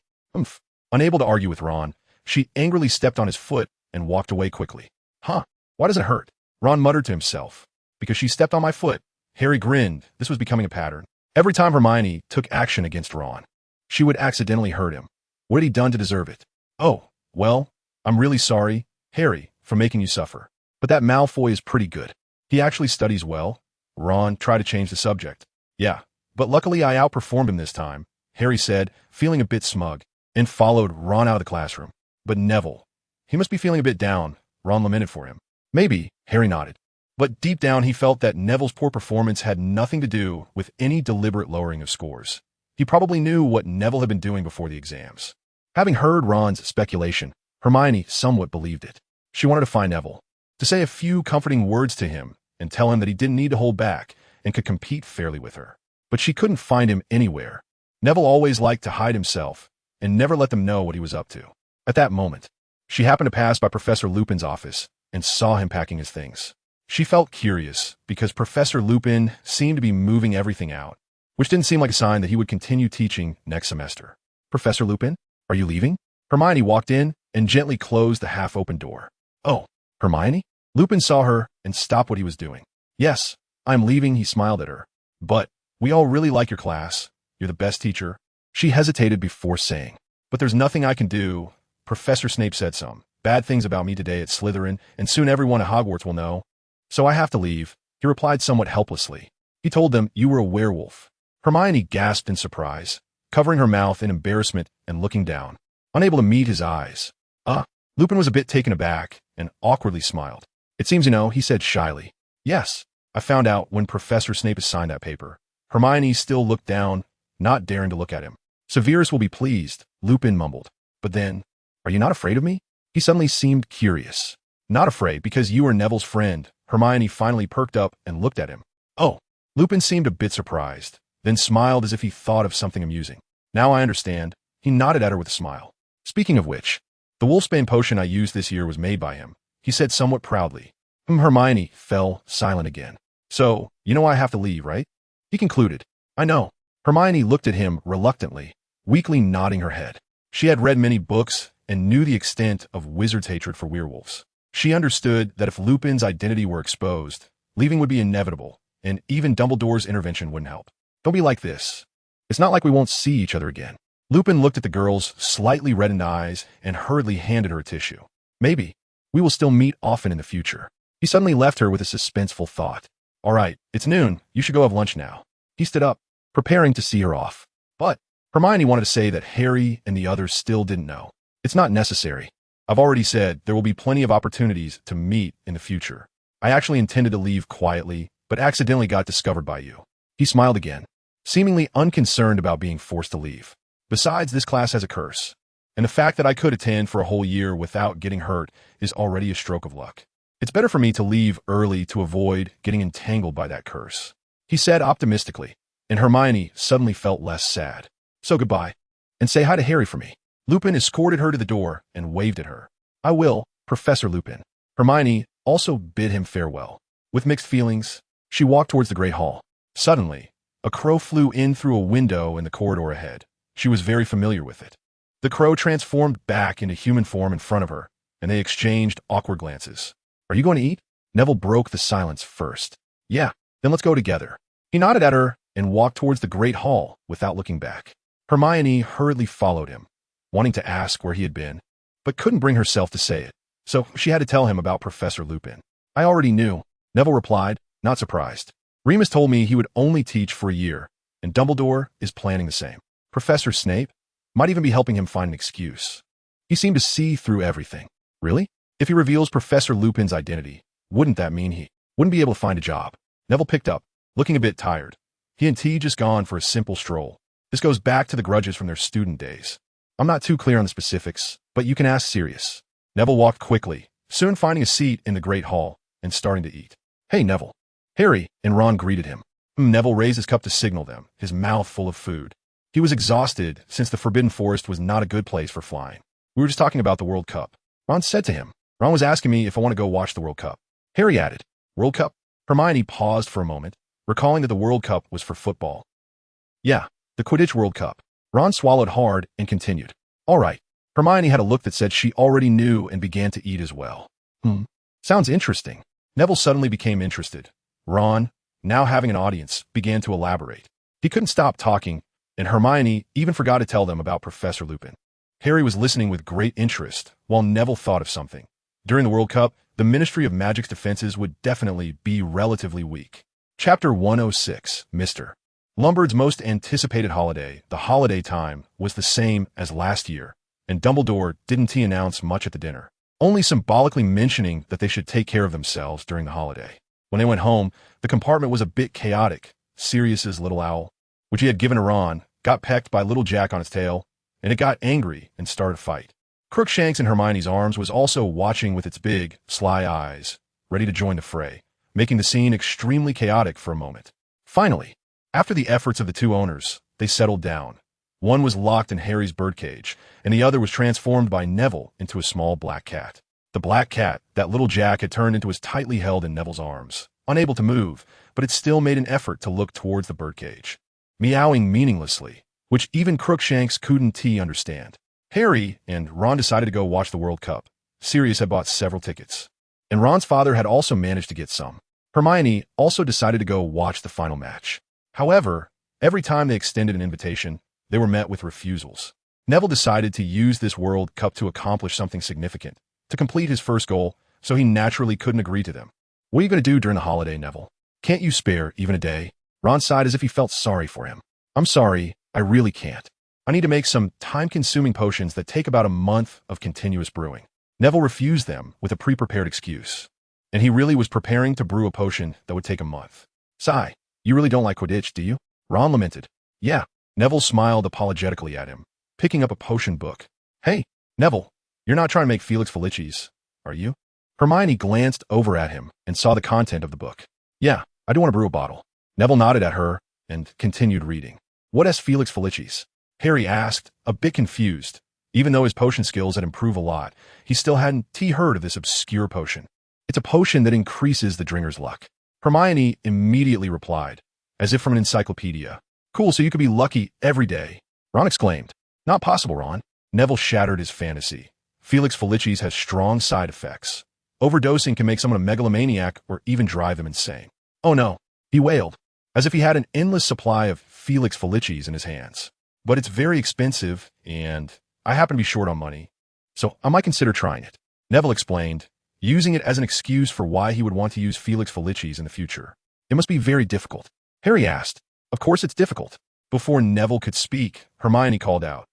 [SPEAKER 1] Unable to argue with Ron, She angrily stepped on his foot and walked away quickly. Huh, why does it hurt? Ron muttered to himself. Because she stepped on my foot. Harry grinned. This was becoming a pattern. Every time Hermione took action against Ron, she would accidentally hurt him. What had he done to deserve it? Oh, well, I'm really sorry, Harry, for making you suffer. But that Malfoy is pretty good. He actually studies well. Ron tried to change the subject. Yeah, but luckily I outperformed him this time, Harry said, feeling a bit smug, and followed Ron out of the classroom. But Neville, he must be feeling a bit down, Ron lamented for him. Maybe, Harry nodded. But deep down he felt that Neville's poor performance had nothing to do with any deliberate lowering of scores. He probably knew what Neville had been doing before the exams. Having heard Ron's speculation, Hermione somewhat believed it. She wanted to find Neville, to say a few comforting words to him and tell him that he didn't need to hold back and could compete fairly with her. But she couldn't find him anywhere. Neville always liked to hide himself and never let them know what he was up to. At that moment, she happened to pass by Professor Lupin's office and saw him packing his things. She felt curious because Professor Lupin seemed to be moving everything out, which didn't seem like a sign that he would continue teaching next semester. Professor Lupin, are you leaving? Hermione walked in and gently closed the half-open door. Oh, Hermione? Lupin saw her and stopped what he was doing. Yes, I'm leaving, he smiled at her. But we all really like your class. You're the best teacher. She hesitated before saying, but there's nothing I can do. Professor Snape said some bad things about me today at Slytherin, and soon everyone at Hogwarts will know. So I have to leave, he replied somewhat helplessly. He told them you were a werewolf. Hermione gasped in surprise, covering her mouth in embarrassment and looking down, unable to meet his eyes. Lupin was a bit taken aback and awkwardly smiled. It seems you know, he said shyly. Yes, I found out when Professor Snape signed that paper. Hermione still looked down, not daring to look at him. Severus will be pleased, Lupin mumbled. But then, are you not afraid of me? He suddenly seemed curious. Not afraid because you are Neville's friend. Hermione finally perked up and looked at him. Oh, Lupin seemed a bit surprised, then smiled as if he thought of something amusing. Now I understand. He nodded at her with a smile. Speaking of which, the Wolfsbane potion I used this year was made by him, he said somewhat proudly. Hermione fell silent again. So, you know I have to leave, right? He concluded. I know. Hermione looked at him reluctantly, weakly nodding her head. She had read many books and knew the extent of wizards' hatred for werewolves. She understood that if Lupin's identity were exposed, leaving would be inevitable, and even Dumbledore's intervention wouldn't help. Don't be like this. It's not like we won't see each other again. Lupin looked at the girl's slightly reddened eyes and hurriedly handed her a tissue. Maybe. We will still meet often in the future. He suddenly left her with a suspenseful thought. All right, it's noon. You should go have lunch now. He stood up, preparing to see her off. But Hermione wanted to say that Harry and the others still didn't know. It's not necessary. I've already said there will be plenty of opportunities to meet in the future. I actually intended to leave quietly, but accidentally got discovered by you. He smiled again, seemingly unconcerned about being forced to leave. Besides, this class has a curse, and the fact that I could attend for a whole year without getting hurt is already a stroke of luck. It's better for me to leave early to avoid getting entangled by that curse, he said optimistically, and Hermione suddenly felt less sad. So goodbye, and say hi to Harry for me. Lupin escorted her to the door and waved at her. I will, Professor Lupin. Hermione also bid him farewell. With mixed feelings, she walked towards the great hall. Suddenly, a crow flew in through a window in the corridor ahead. She was very familiar with it. The crow transformed back into human form in front of her, and they exchanged awkward glances. Are you going to eat? Neville broke the silence first. Yeah, then let's go together. He nodded at her and walked towards the great hall without looking back. Hermione hurriedly followed him, wanting to ask where he had been, but couldn't bring herself to say it. So she had to tell him about Professor Lupin. I already knew, Neville replied, not surprised. Remus told me he would only teach for a year, and Dumbledore is planning the same. Professor Snape might even be helping him find an excuse. He seemed to see through everything. Really? If he reveals Professor Lupin's identity, wouldn't that mean he wouldn't be able to find a job? Neville picked up, looking a bit tired. He and T just gone for a simple stroll. This goes back to the grudges from their student days. I'm not too clear on the specifics, but you can ask Sirius. Neville walked quickly, soon finding a seat in the great hall and starting to eat. Hey, Neville. Harry and Ron greeted him. Neville raised his cup to signal them, his mouth full of food. He was exhausted since the Forbidden Forest was not a good place for flying. We were just talking about the World Cup. Ron said to him. Ron was asking me if I want to go watch the World Cup. Harry added, World Cup? Hermione paused for a moment, recalling that the World Cup was for football. Yeah, the Quidditch World Cup. Ron swallowed hard and continued. All right, Hermione had a look that said she already knew and began to eat as well. Sounds interesting. Neville suddenly became interested. Ron, now having an audience, began to elaborate. He couldn't stop talking, and Hermione even forgot to tell them about Professor Lupin. Harry was listening with great interest, while Neville thought of something. During the World Cup, the Ministry of Magic's defenses would definitely be relatively weak. Chapter 106, Mr. Lumbard's most anticipated holiday, the holiday time, was the same as last year, and Dumbledore didn't announce much at the dinner, only symbolically mentioning that they should take care of themselves during the holiday. When they went home, the compartment was a bit chaotic. Sirius's little owl, which he had given to Ron, got pecked by little Jack on its tail, and it got angry and started a fight. Crookshanks in Hermione's arms was also watching with its big, sly eyes, ready to join the fray, making the scene extremely chaotic for a moment. Finally, after the efforts of the two owners, they settled down. One was locked in Harry's birdcage, and the other was transformed by Neville into a small black cat. The black cat that little Jack had turned into was tightly held in Neville's arms, unable to move, but it still made an effort to look towards the birdcage, meowing meaninglessly, which even Crookshanks couldn't understand. Harry and Ron decided to go watch the World Cup. Sirius had bought several tickets, and Ron's father had also managed to get some. Hermione also decided to go watch the final match. However, every time they extended an invitation, they were met with refusals. Neville decided to use this World Cup to accomplish something significant, to complete his first goal, so he naturally couldn't agree to them. What are you going to do during the holiday, Neville? Can't you spare even a day? Ron sighed as if he felt sorry for him. I'm sorry, I really can't. I need to make some time-consuming potions that take about a month of continuous brewing. Neville refused them with a pre-prepared excuse, and he really was preparing to brew a potion that would take a month. Sigh. You really don't like Quidditch, do you? Ron lamented. Yeah. Neville smiled apologetically at him, picking up a potion book. Hey, Neville, you're not trying to make Felix Felicis, are you? Hermione glanced over at him and saw the content of the book. Yeah, I do want to brew a bottle. Neville nodded at her and continued reading. What is Felix Felicis? Harry asked, a bit confused. Even though his potion skills had improved a lot, he still hadn't heard of this obscure potion. It's a potion that increases the drinker's luck. Hermione immediately replied, as if from an encyclopedia. Cool, so you could be lucky every day. Ron exclaimed. Not possible, Ron. Neville shattered his fantasy. Felix Felicis has strong side effects. Overdosing can make someone a megalomaniac or even drive them insane. Oh no, he wailed, as if he had an endless supply of Felix Felicis in his hands. But it's very expensive, and I happen to be short on money, so I might consider trying it. Neville explained, using it as an excuse for why he would want to use Felix Felicis in the future. It must be very difficult. Harry asked. Of course it's difficult. Before Neville could speak, Hermione called out.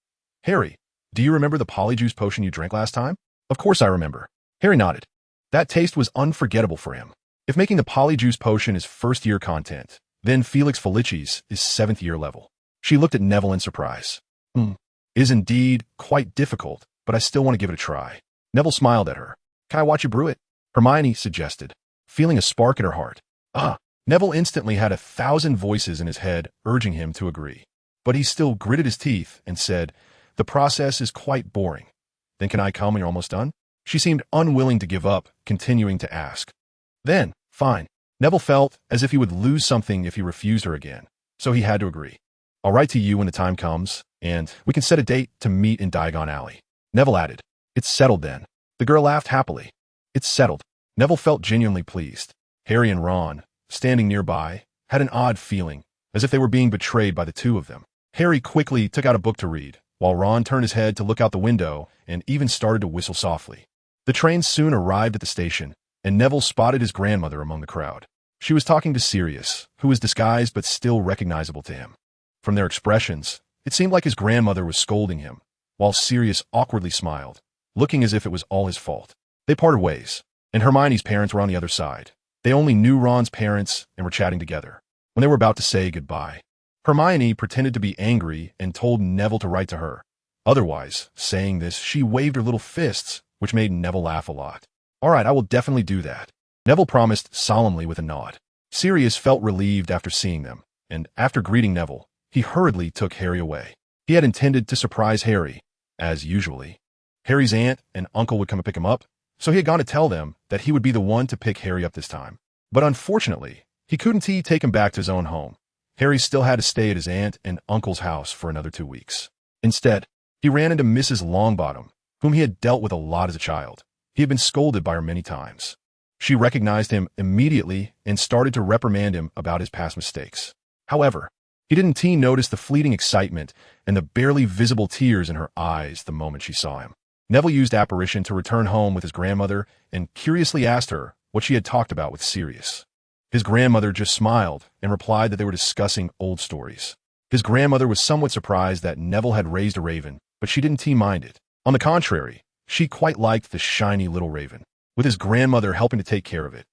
[SPEAKER 1] Harry, do you remember the polyjuice potion you drank last time? Of course I remember. Harry nodded. That taste was unforgettable for him. If making the polyjuice potion is first-year content, then Felix Felicis is 7th year level. She looked at Neville in surprise. It is indeed quite difficult, but I still want to give it a try. Neville smiled at her. Can I watch you brew it? Hermione suggested, feeling a spark in her heart. Neville instantly had 1,000 voices in his head urging him to agree. But he still gritted his teeth and said, the process is quite boring. Then can I come when you're almost done? She seemed unwilling to give up, continuing to ask. Then, fine. Neville felt as if he would lose something if he refused her again, so he had to agree. I'll write to you when the time comes, and we can set a date to meet in Diagon Alley. Neville added. It's settled then. The girl laughed happily. It's settled. Neville felt genuinely pleased. Harry and Ron, standing nearby, had an odd feeling, as if they were being betrayed by the two of them. Harry quickly took out a book to read, while Ron turned his head to look out the window and even started to whistle softly. The train soon arrived at the station, and Neville spotted his grandmother among the crowd. She was talking to Sirius, who was disguised but still recognizable to him. From their expressions, it seemed like his grandmother was scolding him, while Sirius awkwardly smiled, looking as if it was all his fault. They parted ways, and Hermione's parents were on the other side. They only knew Ron's parents and were chatting together. When they were about to say goodbye, Hermione pretended to be angry and told Neville to write to her. Otherwise, saying this, she waved her little fists, which made Neville laugh a lot. All right, I will definitely do that. Neville promised solemnly with a nod. Sirius felt relieved after seeing them, and after greeting Neville, he hurriedly took Harry away. He had intended to surprise Harry, as usually. Harry's aunt and uncle would come and pick him up, so he had gone to tell them that he would be the one to pick Harry up this time. But unfortunately, he couldn't take him back to his own home. Harry still had to stay at his aunt and uncle's house for another 2 weeks. Instead, He ran into Mrs. Longbottom, whom he had dealt with a lot as a child. He had been scolded by her many times. She recognized him immediately and started to reprimand him about his past mistakes. However, he didn't notice the fleeting excitement and the barely visible tears in her eyes the moment she saw him. Neville used apparition to return home with his grandmother and curiously asked her what she had talked about with Sirius. His grandmother just smiled and replied that they were discussing old stories. His grandmother was somewhat surprised that Neville had raised a raven, but she didn't mind it. On the contrary, she quite liked the shiny little raven, with his grandmother helping to take care of it.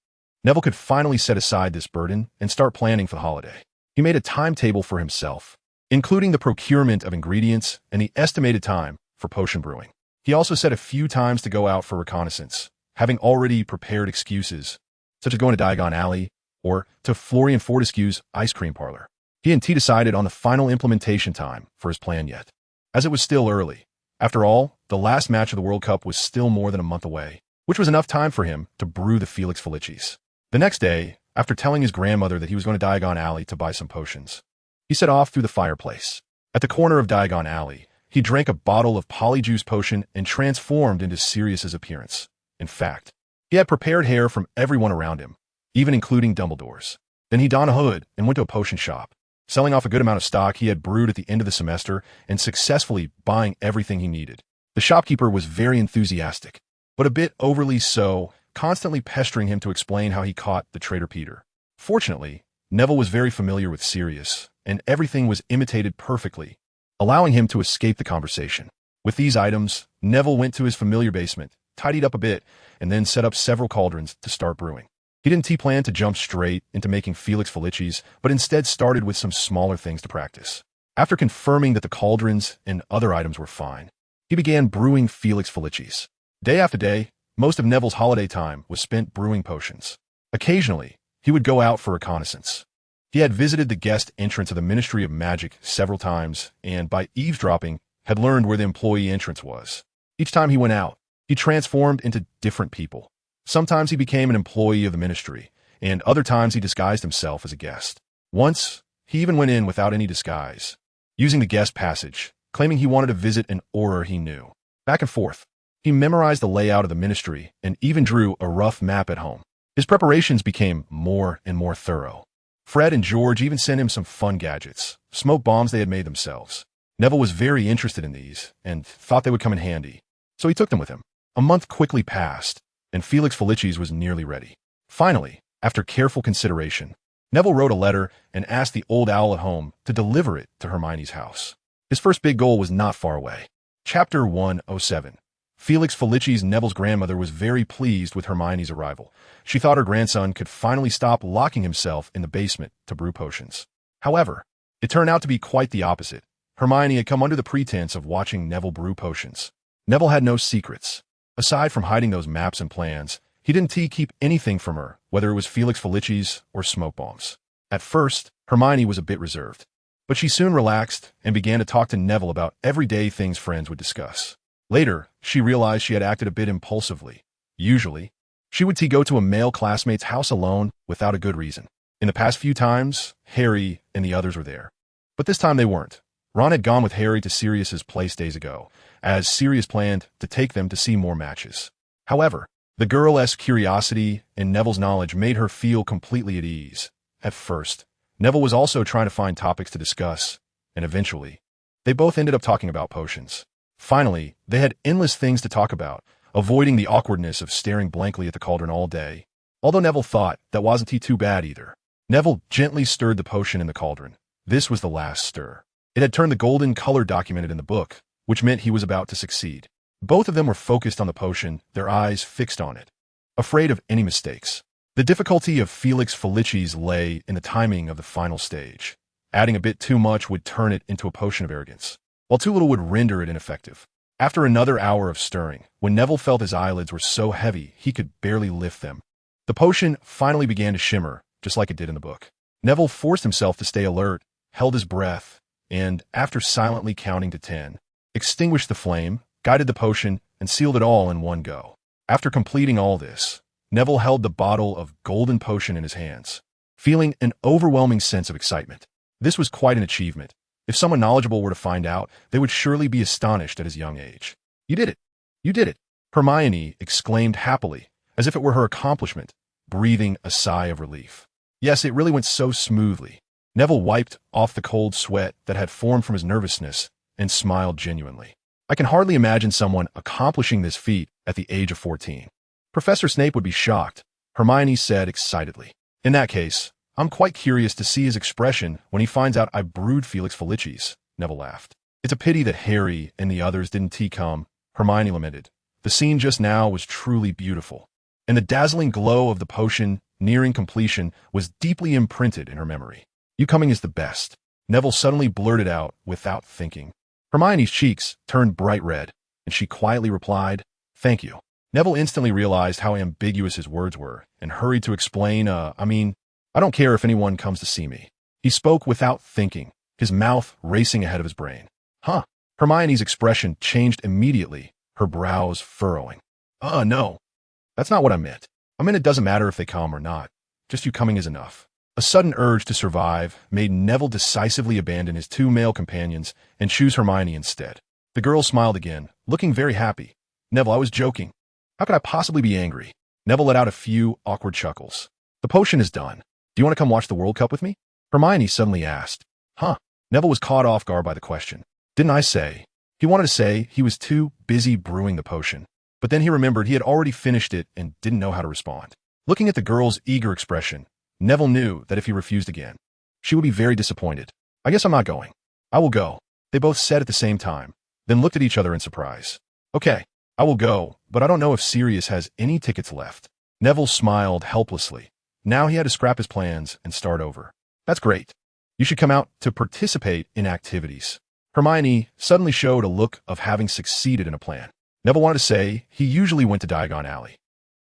[SPEAKER 1] Neville could finally set aside this burden and start planning for the holiday. He made a timetable for himself, including the procurement of ingredients and the estimated time for potion brewing. He also set a few times to go out for reconnaissance, having already prepared excuses, such as going to Diagon Alley or to Florian Fortescue's ice cream parlor. He hadn't decided on the final implementation time for his plan yet, as it was still early. After all, the last match of the World Cup was still more than a month away, which was enough time for him to brew the Felix Felicis. The next day, after telling his grandmother that he was going to Diagon Alley to buy some potions, he set off through the fireplace. At the corner of Diagon Alley, he drank a bottle of polyjuice potion and transformed into Sirius's appearance. In fact, he had prepared hair from everyone around him, even including Dumbledore's. Then he donned a hood and went to a potion shop, selling off a good amount of stock he had brewed at the end of the semester and successfully buying everything he needed. The shopkeeper was very enthusiastic, but a bit overly so, constantly pestering him to explain how he caught the traitor Peter. Fortunately, Neville was very familiar with Sirius, and everything was imitated perfectly, allowing him to escape the conversation. With these items, Neville went to his familiar basement, tidied up a bit, and then set up several cauldrons to start brewing. He didn't plan to jump straight into making Felix Felicis, but instead started with some smaller things to practice. After confirming that the cauldrons and other items were fine, he began brewing Felix Felicis. Day after day, most of Neville's holiday time was spent brewing potions. Occasionally, he would go out for reconnaissance. He had visited the guest entrance of the Ministry of Magic several times, and by eavesdropping, had learned where the employee entrance was. Each time he went out, he transformed into different people. Sometimes he became an employee of the ministry, and other times he disguised himself as a guest. Once, he even went in without any disguise, using the guest passage, claiming he wanted to visit an auror he knew. Back and forth, he memorized the layout of the ministry and even drew a rough map at home. His preparations became more and more thorough. Fred and George even sent him some fun gadgets, smoke bombs they had made themselves. Neville was very interested in these and thought they would come in handy, so he took them with him. A month quickly passed, and Felix Felicis was nearly ready. Finally, after careful consideration, Neville wrote a letter and asked the old owl at home to deliver it to Hermione's house. His first big goal was not far away. Chapter 107. Felix Felicis. Neville's grandmother was very pleased with Hermione's arrival. She thought her grandson could finally stop locking himself in the basement to brew potions. However, it turned out to be quite the opposite. Hermione had come under the pretense of watching Neville brew potions. Neville had no secrets. Aside from hiding those maps and plans, he didn't keep anything from her, whether it was Felix Felicis or smoke bombs. At first, Hermione was a bit reserved, but she soon relaxed and began to talk to Neville about everyday things friends would discuss. Later, she realized she had acted a bit impulsively. Usually, she would go to a male classmate's house alone without a good reason. In the past few times, Harry and the others were there. But this time they weren't. Ron had gone with Harry to Sirius's place days ago, as Sirius planned to take them to see more matches. However, the girl's curiosity and Neville's knowledge made her feel completely at ease. At first, Neville was also trying to find topics to discuss, and eventually, they both ended up talking about potions. Finally, they had endless things to talk about, avoiding the awkwardness of staring blankly at the cauldron all day. Although Neville thought that wasn't too bad either. Neville gently stirred the potion in the cauldron. This was the last stir. It had turned the golden color documented in the book, which meant he was about to succeed. Both of them were focused on the potion, their eyes fixed on it, afraid of any mistakes. The difficulty of Felix Felicis lay in the timing of the final stage. Adding a bit too much would turn it into a potion of arrogance, while too little would render it ineffective. After another hour of stirring, when Neville felt his eyelids were so heavy he could barely lift them, the potion finally began to shimmer, just like it did in the book. Neville forced himself to stay alert, held his breath, and, after silently counting to 10, extinguished the flame, guided the potion, and sealed it all in one go. After completing all this, Neville held the bottle of golden potion in his hands, feeling an overwhelming sense of excitement. This was quite an achievement, If someone knowledgeable were to find out, they would surely be astonished at his young age. You did it! You did it! Hermione exclaimed happily, as if it were her accomplishment, breathing a sigh of relief. Yes, it really went so smoothly. Neville wiped off the cold sweat that had formed from his nervousness and smiled genuinely. I can hardly imagine someone accomplishing this feat at the age of 14. Professor Snape would be shocked, Hermione said excitedly. In that case, I'm quite curious to see his expression when he finds out I brewed Felix Felicis, Neville laughed. It's a pity that Harry and the others didn't come, Hermione lamented. The scene just now was truly beautiful, and the dazzling glow of the potion nearing completion was deeply imprinted in her memory. You coming is the best, Neville suddenly blurted out without thinking. Hermione's cheeks turned bright red, and she quietly replied, "Thank you." Neville instantly realized how ambiguous his words were, and hurried to explain, I don't care if anyone comes to see me. He spoke without thinking, his mouth racing ahead of his brain. Huh? Hermione's expression changed immediately, her brows furrowing. No. That's not what I meant. I meant it doesn't matter if they come or not. Just you coming is enough. A sudden urge to survive made Neville decisively abandon his two male companions and choose Hermione instead. The girl smiled again, looking very happy. Neville, I was joking. How could I possibly be angry? Neville let out a few awkward chuckles. The potion is done. Do you want to come watch the World Cup with me? Hermione suddenly asked. Huh? Neville was caught off guard by the question. Didn't I say? He wanted to say he was too busy brewing the potion, but then he remembered he had already finished it and didn't know how to respond. Looking at the girl's eager expression, Neville knew that if he refused again, she would be very disappointed. I guess I'm not going. I will go, they both said at the same time, then looked at each other in surprise. Okay, I will go, but I don't know if Sirius has any tickets left. Neville smiled helplessly. Now he had to scrap his plans and start over. That's great. You should come out to participate in activities. Hermione suddenly showed a look of having succeeded in a plan. Neville wanted to say he usually went to Diagon Alley,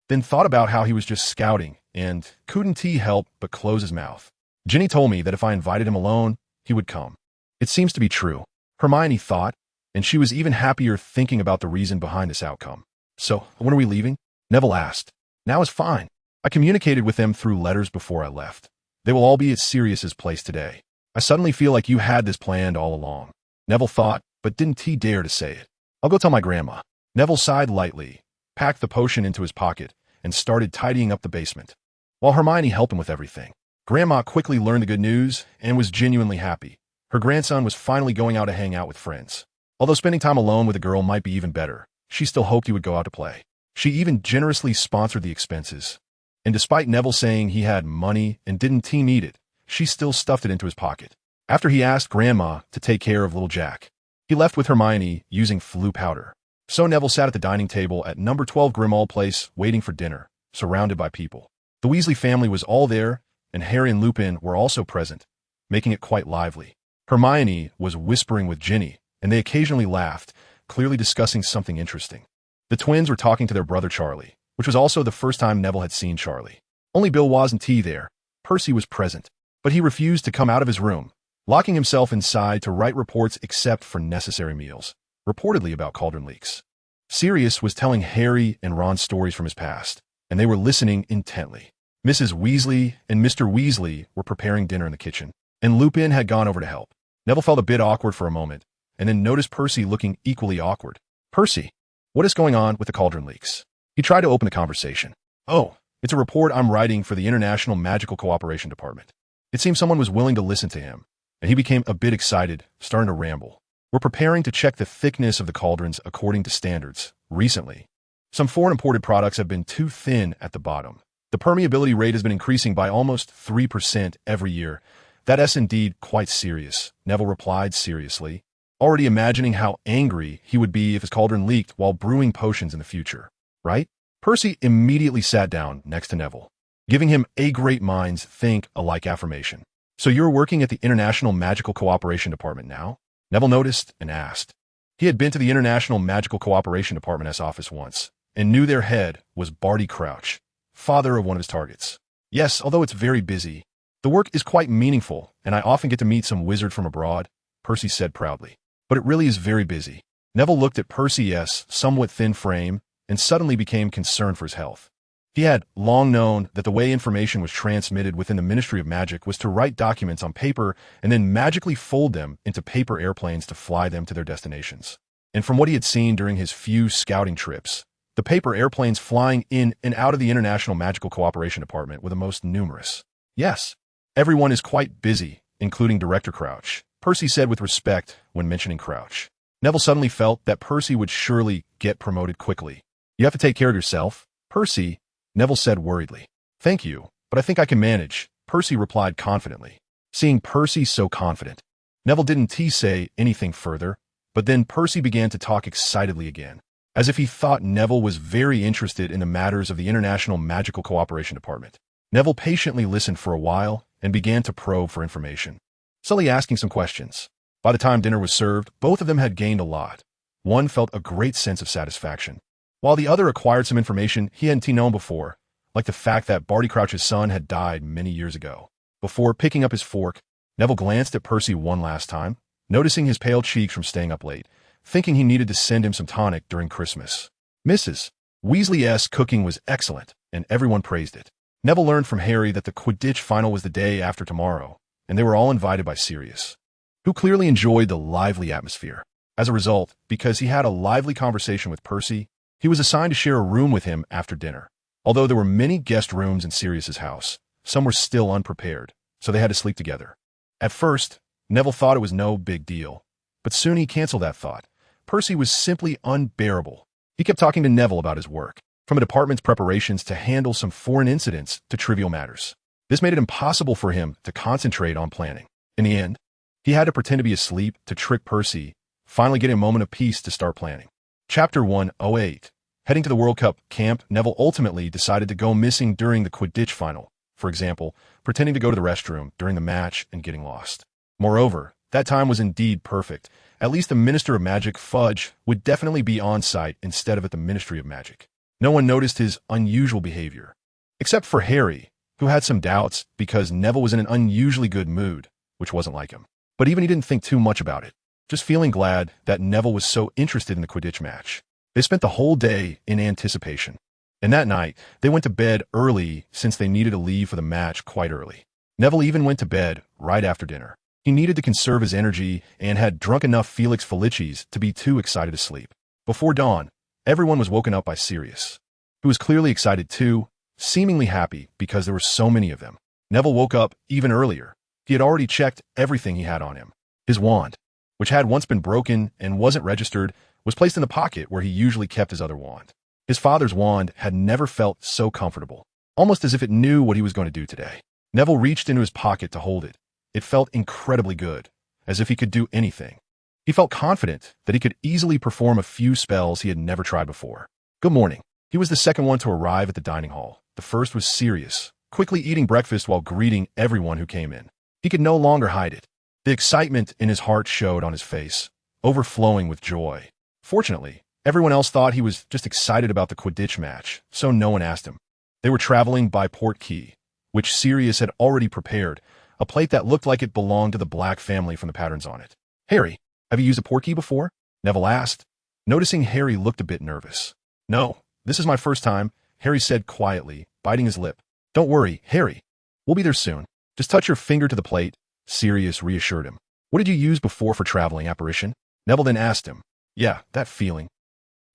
[SPEAKER 1] then thought about how he was just scouting and couldn't he help but close his mouth. Ginny told me that if I invited him alone, he would come. It seems to be true, Hermione thought, and she was even happier thinking about the reason behind this outcome. So, when are we leaving? Neville asked. Now is fine. I communicated with them through letters before I left. They will all be at Sirius's place today. I suddenly feel like you had this planned all along. Neville thought, but didn't he dare to say it. I'll go tell my grandma. Neville sighed lightly, packed the potion into his pocket, and started tidying up the basement, while Hermione helped him with everything. Grandma quickly learned the good news and was genuinely happy. Her grandson was finally going out to hang out with friends. Although spending time alone with a girl might be even better, she still hoped he would go out to play. She even generously sponsored the expenses. And despite Neville saying he had money and didn't need it, she still stuffed it into his pocket. After he asked Grandma to take care of little Jack, he left with Hermione using flu powder. So Neville sat at the dining table at number 12 Grimmauld Place waiting for dinner, surrounded by people. The Weasley family was all there, and Harry and Lupin were also present, making it quite lively. Hermione was whispering with Ginny, and they occasionally laughed, clearly discussing something interesting. The twins were talking to their brother Charlie, which was also the first time Neville had seen Charlie. Only Bill wasn't there. Percy was present, but he refused to come out of his room, locking himself inside to write reports except for necessary meals, reportedly about cauldron leaks. Sirius was telling Harry and Ron stories from his past, and they were listening intently. Mrs. Weasley and Mr. Weasley were preparing dinner in the kitchen, and Lupin had gone over to help. Neville felt a bit awkward for a moment, and then noticed Percy looking equally awkward. Percy, what is going on with the cauldron leaks? He tried to open the conversation. Oh, it's a report I'm writing for the International Magical Cooperation Department. It seemed someone was willing to listen to him, and he became a bit excited, starting to ramble. We're preparing to check the thickness of the cauldrons according to standards. Recently, some foreign imported products have been too thin at the bottom. The permeability rate has been increasing by almost 3% every year. That's indeed quite serious, Neville replied seriously, already imagining how angry he would be if his cauldron leaked while brewing potions in the future. Right? Percy immediately sat down next to Neville, giving him a great minds think alike affirmation. So you're working at the International Magical Cooperation Department now? Neville noticed and asked. He had been to the International Magical Cooperation Department's office once, and knew their head was Barty Crouch, father of one of his targets. Yes, although it's very busy, the work is quite meaningful, and I often get to meet some wizard from abroad, Percy said proudly. But it really is very busy. Neville looked at Percy's somewhat thin frame, and suddenly became concerned for his health. He had long known that the way information was transmitted within the Ministry of Magic was to write documents on paper and then magically fold them into paper airplanes to fly them to their destinations. And from what he had seen during his few scouting trips, the paper airplanes flying in and out of the International Magical Cooperation Department were the most numerous. Yes, everyone is quite busy, including Director Crouch, Percy said with respect when mentioning Crouch. Neville suddenly felt that Percy would surely get promoted quickly. You have to take care of yourself, Percy, Neville said worriedly. Thank you, but I think I can manage, Percy replied confidently. Seeing Percy so confident, Neville didn't say anything further, but then Percy began to talk excitedly again, as if he thought Neville was very interested in the matters of the International Magical Cooperation Department. Neville patiently listened for a while and began to probe for information, slowly asking some questions. By the time dinner was served, both of them had gained a lot. One felt a great sense of satisfaction, while the other acquired some information he hadn't known before, like the fact that Barty Crouch's son had died many years ago. Before picking up his fork, Neville glanced at Percy one last time, noticing his pale cheeks from staying up late, thinking he needed to send him some tonic during Christmas. Mrs. Weasley's cooking was excellent, and everyone praised it. Neville learned from Harry that the Quidditch final was the day after tomorrow, and they were all invited by Sirius, who clearly enjoyed the lively atmosphere. As a result, because he had a lively conversation with Percy, he was assigned to share a room with him after dinner. Although there were many guest rooms in Sirius's house, some were still unprepared, so they had to sleep together. At first, Neville thought it was no big deal, but soon he canceled that thought. Percy was simply unbearable. He kept talking to Neville about his work, from a department's preparations to handle some foreign incidents to trivial matters. This made it impossible for him to concentrate on planning. In the end, he had to pretend to be asleep to trick Percy, finally getting a moment of peace to start planning. Chapter 108. Heading to the World Cup camp, Neville ultimately decided to go missing during the Quidditch final, for example, pretending to go to the restroom during the match and getting lost. Moreover, that time was indeed perfect. At least the Minister of Magic, Fudge, would definitely be on site instead of at the Ministry of Magic. No one noticed his unusual behavior, except for Harry, who had some doubts because Neville was in an unusually good mood, which wasn't like him. But even he didn't think too much about it, just feeling glad that Neville was so interested in the Quidditch match. They spent the whole day in anticipation, and that night they went to bed early since they needed to leave for the match quite early. Neville even went to bed right after dinner. He needed to conserve his energy and had drunk enough Felix Felicis to be too excited to sleep. Before dawn, everyone was woken up by Sirius, who was clearly excited too, seemingly happy because there were so many of them. Neville woke up even earlier. He had already checked everything he had on him. His wand, which had once been broken and wasn't registered, was placed in the pocket where he usually kept his other wand. His father's wand had never felt so comfortable, almost as if it knew what he was going to do today. Neville reached into his pocket to hold it. It felt incredibly good, as if he could do anything. He felt confident that he could easily perform a few spells he had never tried before. Good morning. He was the second one to arrive at the dining hall. The first was Sirius, quickly eating breakfast while greeting everyone who came in. He could no longer hide it. The excitement in his heart showed on his face, overflowing with joy. Fortunately, everyone else thought he was just excited about the Quidditch match, so no one asked him. They were traveling by Port Key, which Sirius had already prepared, a plate that looked like it belonged to the Black family from the patterns on it. Harry, have you used a portkey before? Neville asked, noticing Harry looked a bit nervous. No, this is my first time, Harry said quietly, biting his lip. Don't worry, Harry. We'll be there soon. Just touch your finger to the plate, Sirius reassured him. What did you use before for traveling, apparition? Neville then asked him. Yeah, that feeling.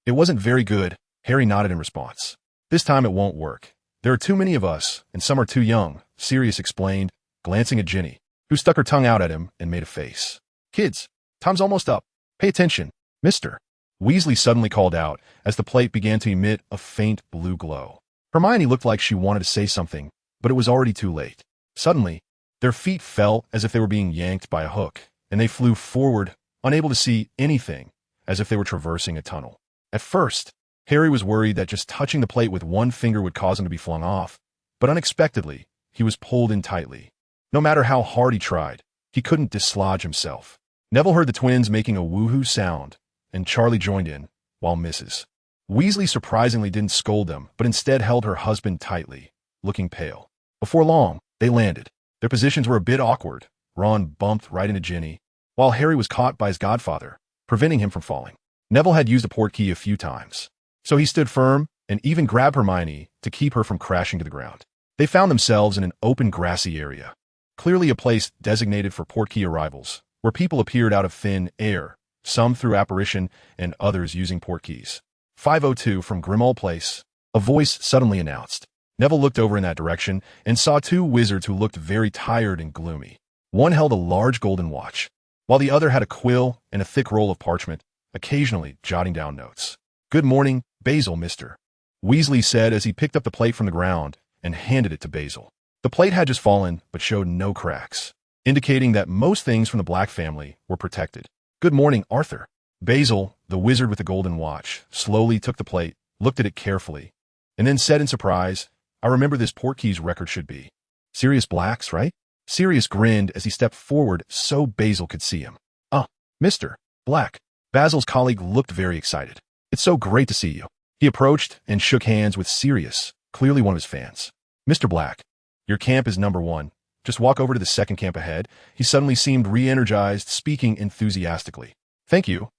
[SPEAKER 1] It wasn't very good, Harry nodded in response. This time it won't work. There are too many of us, and some are too young, Sirius explained, glancing at Ginny, who stuck her tongue out at him and made a face. Kids, time's almost up. Pay attention, Mr. Weasley suddenly called out as the plate began to emit a faint blue glow. Hermione looked like she wanted to say something, but it was already too late. Suddenly, their feet fell as if they were being yanked by a hook, and they flew forward, unable to see anything, as if they were traversing a tunnel. At first, Harry was worried that just touching the plate with one finger would cause him to be flung off, but unexpectedly, he was pulled in tightly. No matter how hard he tried, he couldn't dislodge himself. Neville heard the twins making a woohoo sound, and Charlie joined in, while Mrs. Weasley surprisingly didn't scold them, but instead held her husband tightly, looking pale. Before long, they landed. Their positions were a bit awkward. Ron bumped right into Ginny, while Harry was caught by his godfather, preventing him from falling. Neville had used a portkey a few times, so he stood firm, and even grab Hermione to keep her from crashing to the ground. They found themselves in an open grassy area, clearly a place designated for portkey arrivals, where people appeared out of thin air, some through apparition and others using portkeys. 502 from Grimmauld Place, a voice suddenly announced. Neville looked over in that direction and saw two wizards who looked very tired and gloomy. One held a large golden watch, while the other had a quill and a thick roll of parchment, occasionally jotting down notes. "Good morning, Basil, Mr. Weasley said as he picked up the plate from the ground and handed it to Basil. The plate had just fallen but showed no cracks, indicating that most things from the Black family were protected. "Good morning, Arthur." Basil, the wizard with the golden watch, slowly took the plate, looked at it carefully, and then said in surprise, "I remember this portkey's record should be Sirius Black's, right?" Sirius grinned as he stepped forward so Basil could see him. Mr. Black." Basil's colleague looked very excited. "It's so great to see you." He approached and shook hands with Sirius, clearly one of his fans. "Mr. Black, your camp is number 1. Just walk over to the second camp ahead." He suddenly seemed re-energized, speaking enthusiastically. Thank you,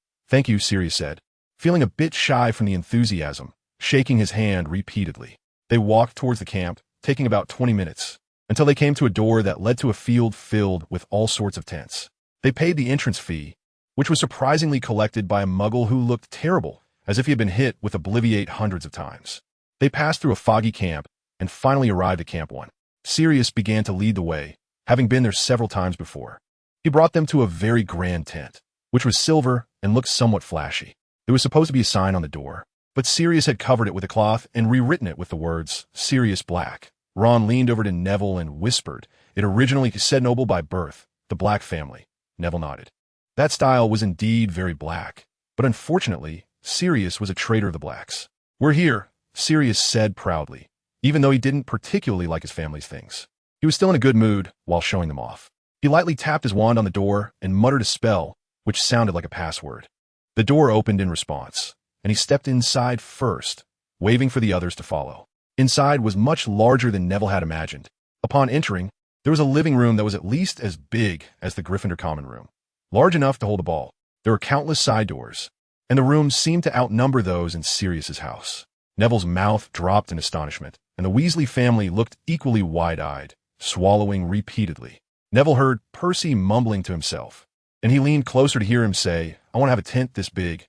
[SPEAKER 1] Sirius said, feeling a bit shy from the enthusiasm, shaking his hand repeatedly. They walked towards the camp, taking about 20 minutes, until they came to a door that led to a field filled with all sorts of tents. They paid the entrance fee, which was surprisingly collected by a muggle who looked terrible, as if he had been hit with Obliviate hundreds of times. They passed through a foggy camp and finally arrived at Camp 1. Sirius began to lead the way, having been there several times before. He brought them to a very grand tent, which was silver and looked somewhat flashy. There was supposed to be a sign on the door, but Sirius had covered it with a cloth and rewritten it with the words, Sirius Black. Ron leaned over to Neville and whispered, "It originally said noble by birth, the Black family." Neville nodded. That style was indeed very black, but unfortunately, Sirius was a traitor of the Blacks. "We're here," Sirius said proudly, even though he didn't particularly like his family's things. He was still in a good mood while showing them off. He lightly tapped his wand on the door and muttered a spell, which sounded like a password. The door opened in response, and he stepped inside first, waving for the others to follow. Inside was much larger than Neville had imagined. Upon entering, there was a living room that was at least as big as the Gryffindor common room, large enough to hold a ball. There were countless side doors, and the rooms seemed to outnumber those in Sirius's house. Neville's mouth dropped in astonishment, and the Weasley family looked equally wide-eyed, swallowing repeatedly. Neville heard Percy mumbling to himself, and he leaned closer to hear him say, "I want to have a tent this big.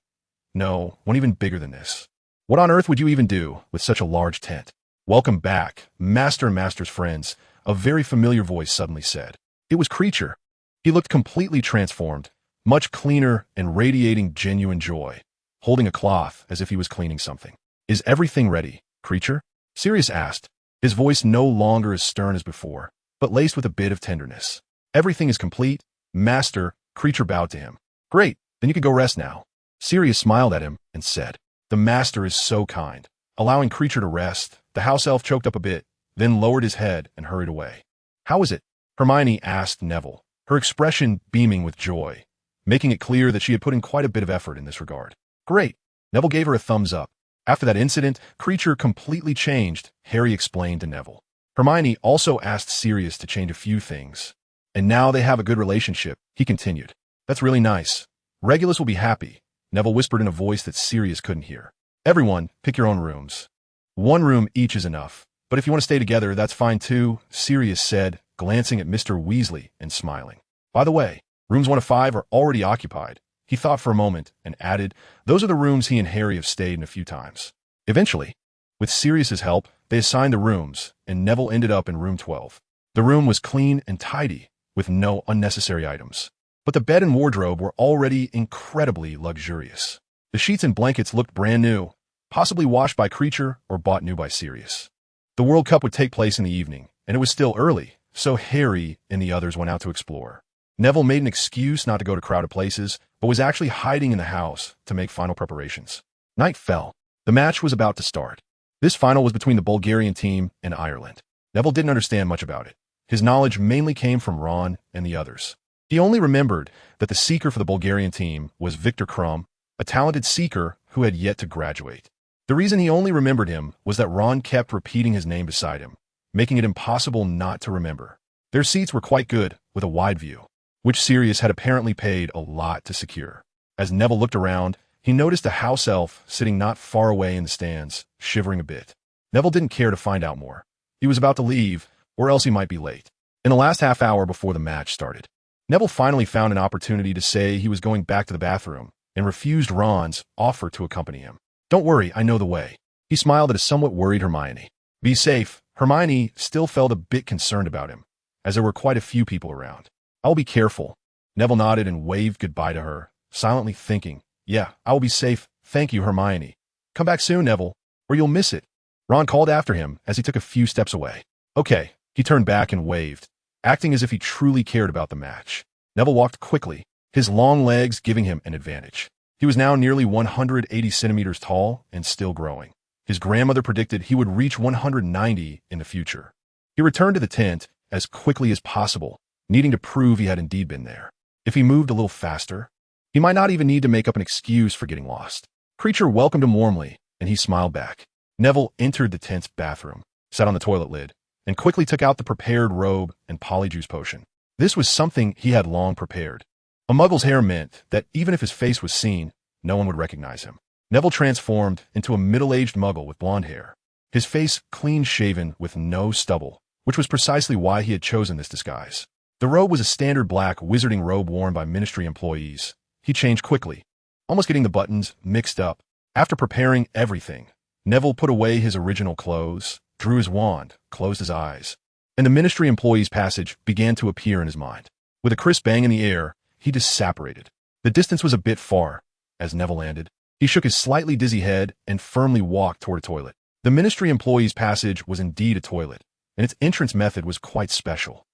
[SPEAKER 1] No, one even bigger than this. What on earth would you even do with such a large tent?" "Welcome back, Master and Master's friends," a very familiar voice suddenly said. It was Kreacher. He looked completely transformed, much cleaner and radiating genuine joy, holding a cloth as if he was cleaning something. "Is everything ready, Kreacher?" Sirius asked, his voice no longer as stern as before, but laced with a bit of tenderness. "Everything is complete, Master." Kreacher bowed to him. "Great, then you can go rest now." Sirius smiled at him and said, "The Master is so kind." Allowing Kreacher to rest, the house elf choked up a bit, then lowered his head and hurried away. "How is it?" Hermione asked Neville, her expression beaming with joy, making it clear that she had put in quite a bit of effort in this regard. "Great." Neville gave her a thumbs up. After that incident, Kreacher completely changed, Harry explained to Neville. Hermione also asked Sirius to change a few things. "And now they have a good relationship," he continued. "That's really nice. Regulus will be happy," Neville whispered in a voice that Sirius couldn't hear. "Everyone, pick your own rooms. One room each is enough, but if you want to stay together, that's fine too," Sirius said, glancing at Mr. Weasley and smiling. "By the way, rooms 1 to 5 are already occupied." He thought for a moment and added, "Those are the rooms he and Harry have stayed in a few times." Eventually, with Sirius's help, they assigned the rooms, and Neville ended up in room 12. The room was clean and tidy, with no unnecessary items. But the bed and wardrobe were already incredibly luxurious. The sheets and blankets looked brand new, possibly washed by Kreacher or bought new by Sirius. The World Cup would take place in the evening, and it was still early, so Harry and the others went out to explore. Neville made an excuse not to go to crowded places, but was actually hiding in the house to make final preparations. Night fell. The match was about to start. This final was between the Bulgarian team and Ireland. Neville didn't understand much about it. His knowledge mainly came from Ron and the others. He only remembered that the seeker for the Bulgarian team was Victor Krum, a talented seeker who had yet to graduate. The reason he only remembered him was that Ron kept repeating his name beside him, making it impossible not to remember. Their seats were quite good, with a wide view, which Sirius had apparently paid a lot to secure. As Neville looked around, he noticed a house elf sitting not far away in the stands, shivering a bit. Neville didn't care to find out more. He was about to leave, or else he might be late. In the last half hour before the match started, Neville finally found an opportunity to say he was going back to the bathroom and refused Ron's offer to accompany him. "Don't worry, I know the way." He smiled at a somewhat worried Hermione. "Be safe." Hermione still felt a bit concerned about him, as there were quite a few people around. "I'll be careful." Neville nodded and waved goodbye to her, silently thinking, "Yeah, I will be safe. Thank you, Hermione. Come back soon, Neville, or you'll miss it." Ron called after him as he took a few steps away. "Okay." He turned back and waved, acting as if he truly cared about the match. Neville walked quickly, his long legs giving him an advantage. He was now nearly 180 centimeters tall and still growing. His grandmother predicted he would reach 190 in the future. He returned to the tent as quickly as possible, needing to prove he had indeed been there. If he moved a little faster, he might not even need to make up an excuse for getting lost. Creature welcomed him warmly, and he smiled back. Neville entered the tent's bathroom, sat on the toilet lid, and quickly took out the prepared robe and polyjuice potion. This was something he had long prepared. A muggle's hair meant that even if his face was seen, no one would recognize him. Neville transformed into a middle-aged muggle with blonde hair, his face clean-shaven with no stubble, which was precisely why he had chosen this disguise. The robe was a standard black wizarding robe worn by ministry employees. He changed quickly, almost getting the buttons mixed up. After preparing everything, Neville put away his original clothes, drew his wand, closed his eyes, and the ministry employee's passage began to appear in his mind. With a crisp bang in the air, he disapparated. The distance was a bit far. As Neville landed, he shook his slightly dizzy head and firmly walked toward a toilet. The ministry employee's passage was indeed a toilet, and its entrance method was quite special.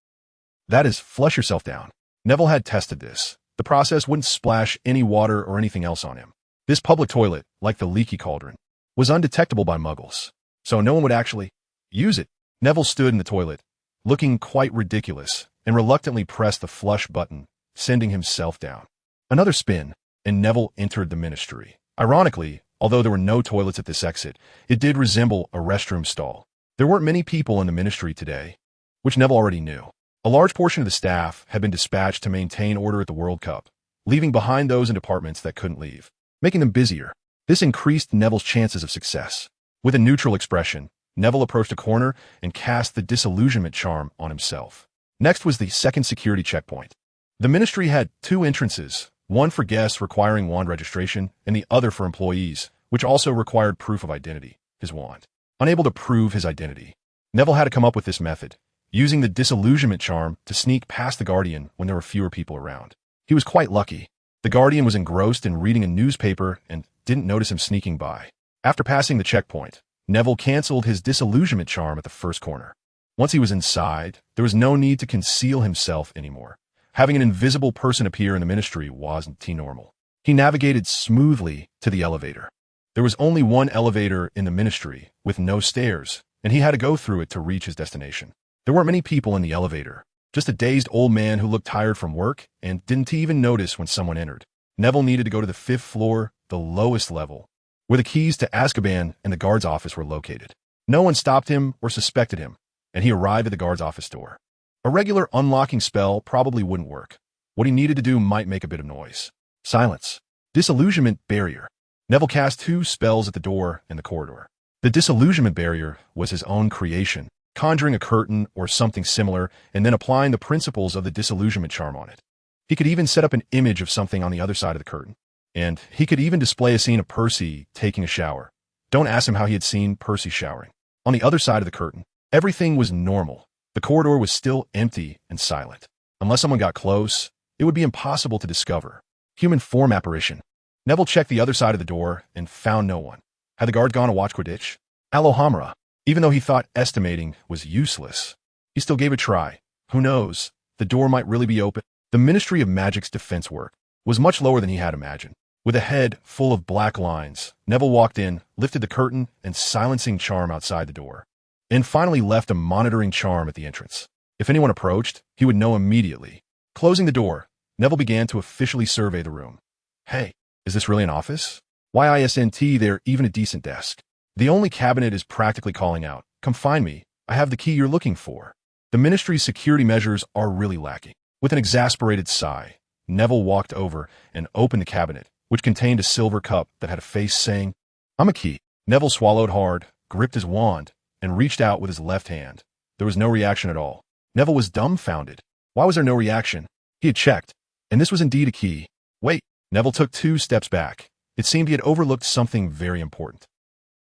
[SPEAKER 1] That is, flush yourself down. Neville had tested this. The process wouldn't splash any water or anything else on him. This public toilet, like the leaky cauldron, was undetectable by muggles, so no one would actually use it. Neville stood in the toilet, looking quite ridiculous, and reluctantly pressed the flush button, sending himself down. Another spin, and Neville entered the ministry. Ironically, although there were no toilets at this exit, it did resemble a restroom stall. There weren't many people in the ministry today, which Neville already knew. A large portion of the staff had been dispatched to maintain order at the World Cup, leaving behind those in departments that couldn't leave, making them busier. This increased Neville's chances of success. With a neutral expression, Neville approached a corner and cast the disillusionment charm on himself. Next was the second security checkpoint. The ministry had two entrances, one for guests requiring wand registration and the other for employees, which also required proof of identity, his wand. Unable to prove his identity, Neville had to come up with this method, using the disillusionment charm to sneak past the Guardian when there were fewer people around. He was quite lucky. The Guardian was engrossed in reading a newspaper and didn't notice him sneaking by. After passing the checkpoint, Neville canceled his disillusionment charm at the first corner. Once he was inside, there was no need to conceal himself anymore. Having an invisible person appear in the ministry wasn't normal. He navigated smoothly to the elevator. There was only one elevator in the ministry, with no stairs, and he had to go through it to reach his destination. There weren't many people in the elevator, just a dazed old man who looked tired from work and didn't even notice when someone entered. Neville needed to go to the 5th floor, the lowest level, where the keys to Azkaban and the guard's office were located. No one stopped him or suspected him, and he arrived at the guard's office door. A regular unlocking spell probably wouldn't work. What he needed to do might make a bit of noise. Silence. Disillusionment barrier. Neville cast 2 spells at the door in the corridor. The disillusionment barrier was his own creation, conjuring a curtain or something similar and then applying the principles of the disillusionment charm on it. He could even set up an image of something on the other side of the curtain. And he could even display a scene of Percy taking a shower. Don't ask him how he had seen Percy showering. On the other side of the curtain, everything was normal. The corridor was still empty and silent. Unless someone got close, it would be impossible to discover. Human form apparition. Neville checked the other side of the door and found no one. Had the guard gone to watch Quidditch? Alohomora. Even though he thought estimating was useless, he still gave it a try. Who knows? The door might really be open. The Ministry of Magic's defense work was much lower than he had imagined. With a head full of black lines, Neville walked in, lifted the curtain and silencing charm outside the door, and finally left a monitoring charm at the entrance. If anyone approached, he would know immediately. Closing the door, Neville began to officially survey the room. Hey, is this really an office? Why isn't there even a decent desk? The only cabinet is practically calling out, "Come find me, I have the key you're looking for." The ministry's security measures are really lacking. With an exasperated sigh, Neville walked over and opened the cabinet, which contained a silver cup that had a face saying, "I'm a key." Neville swallowed hard, gripped his wand, and reached out with his left hand. There was no reaction at all. Neville was dumbfounded. Why was there no reaction? He had checked, and this was indeed a key. Wait, Neville took 2 steps back. It seemed he had overlooked something very important.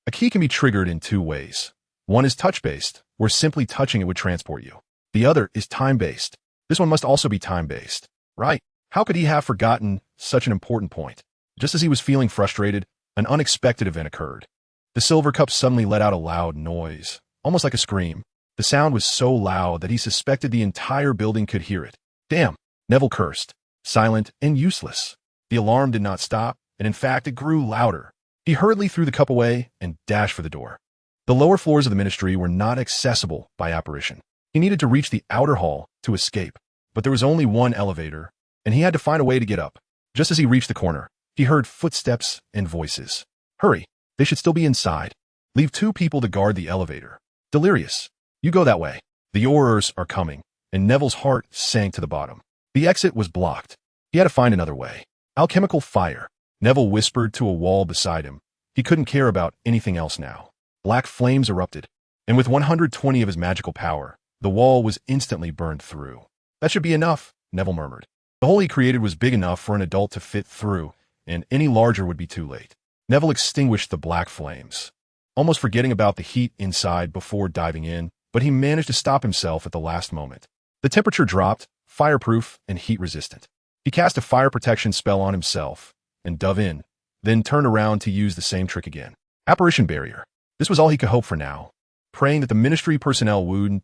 [SPEAKER 1] A key can be triggered in 2 ways. One is touch-based, where simply touching it would transport you. The other is time-based. This one must also be time-based. Right? How could he have forgotten such an important point? Just as he was feeling frustrated, an unexpected event occurred. The silver cup suddenly let out a loud noise, almost like a scream. The sound was so loud that he suspected the entire building could hear it. Damn, Neville cursed, silent and useless. The alarm did not stop, and in fact it grew louder. He hurriedly threw the cup away and dashed for the door. The lower floors of the ministry were not accessible by apparition. He needed to reach the outer hall to escape, but there was only one elevator, and he had to find a way to get up. Just as he reached the corner, he heard footsteps and voices. Hurry, they should still be inside. Leave 2 people to guard the elevator. Delirious, you go that way. The Aurors are coming, and Neville's heart sank to the bottom. The exit was blocked. He had to find another way. Alchemical fire. Neville whispered to a wall beside him. He couldn't care about anything else now. Black flames erupted, and with 120 of his magical power, the wall was instantly burned through. That should be enough, Neville murmured. The hole he created was big enough for an adult to fit through, and any larger would be too late. Neville extinguished the black flames, almost forgetting about the heat inside before diving in, but he managed to stop himself at the last moment. The temperature dropped, fireproof and heat-resistant. He cast a fire protection spell on himself and dove in, then turned around to use the same trick again. Apparition barrier. This was all he could hope for now, praying that the ministry personnel wouldn't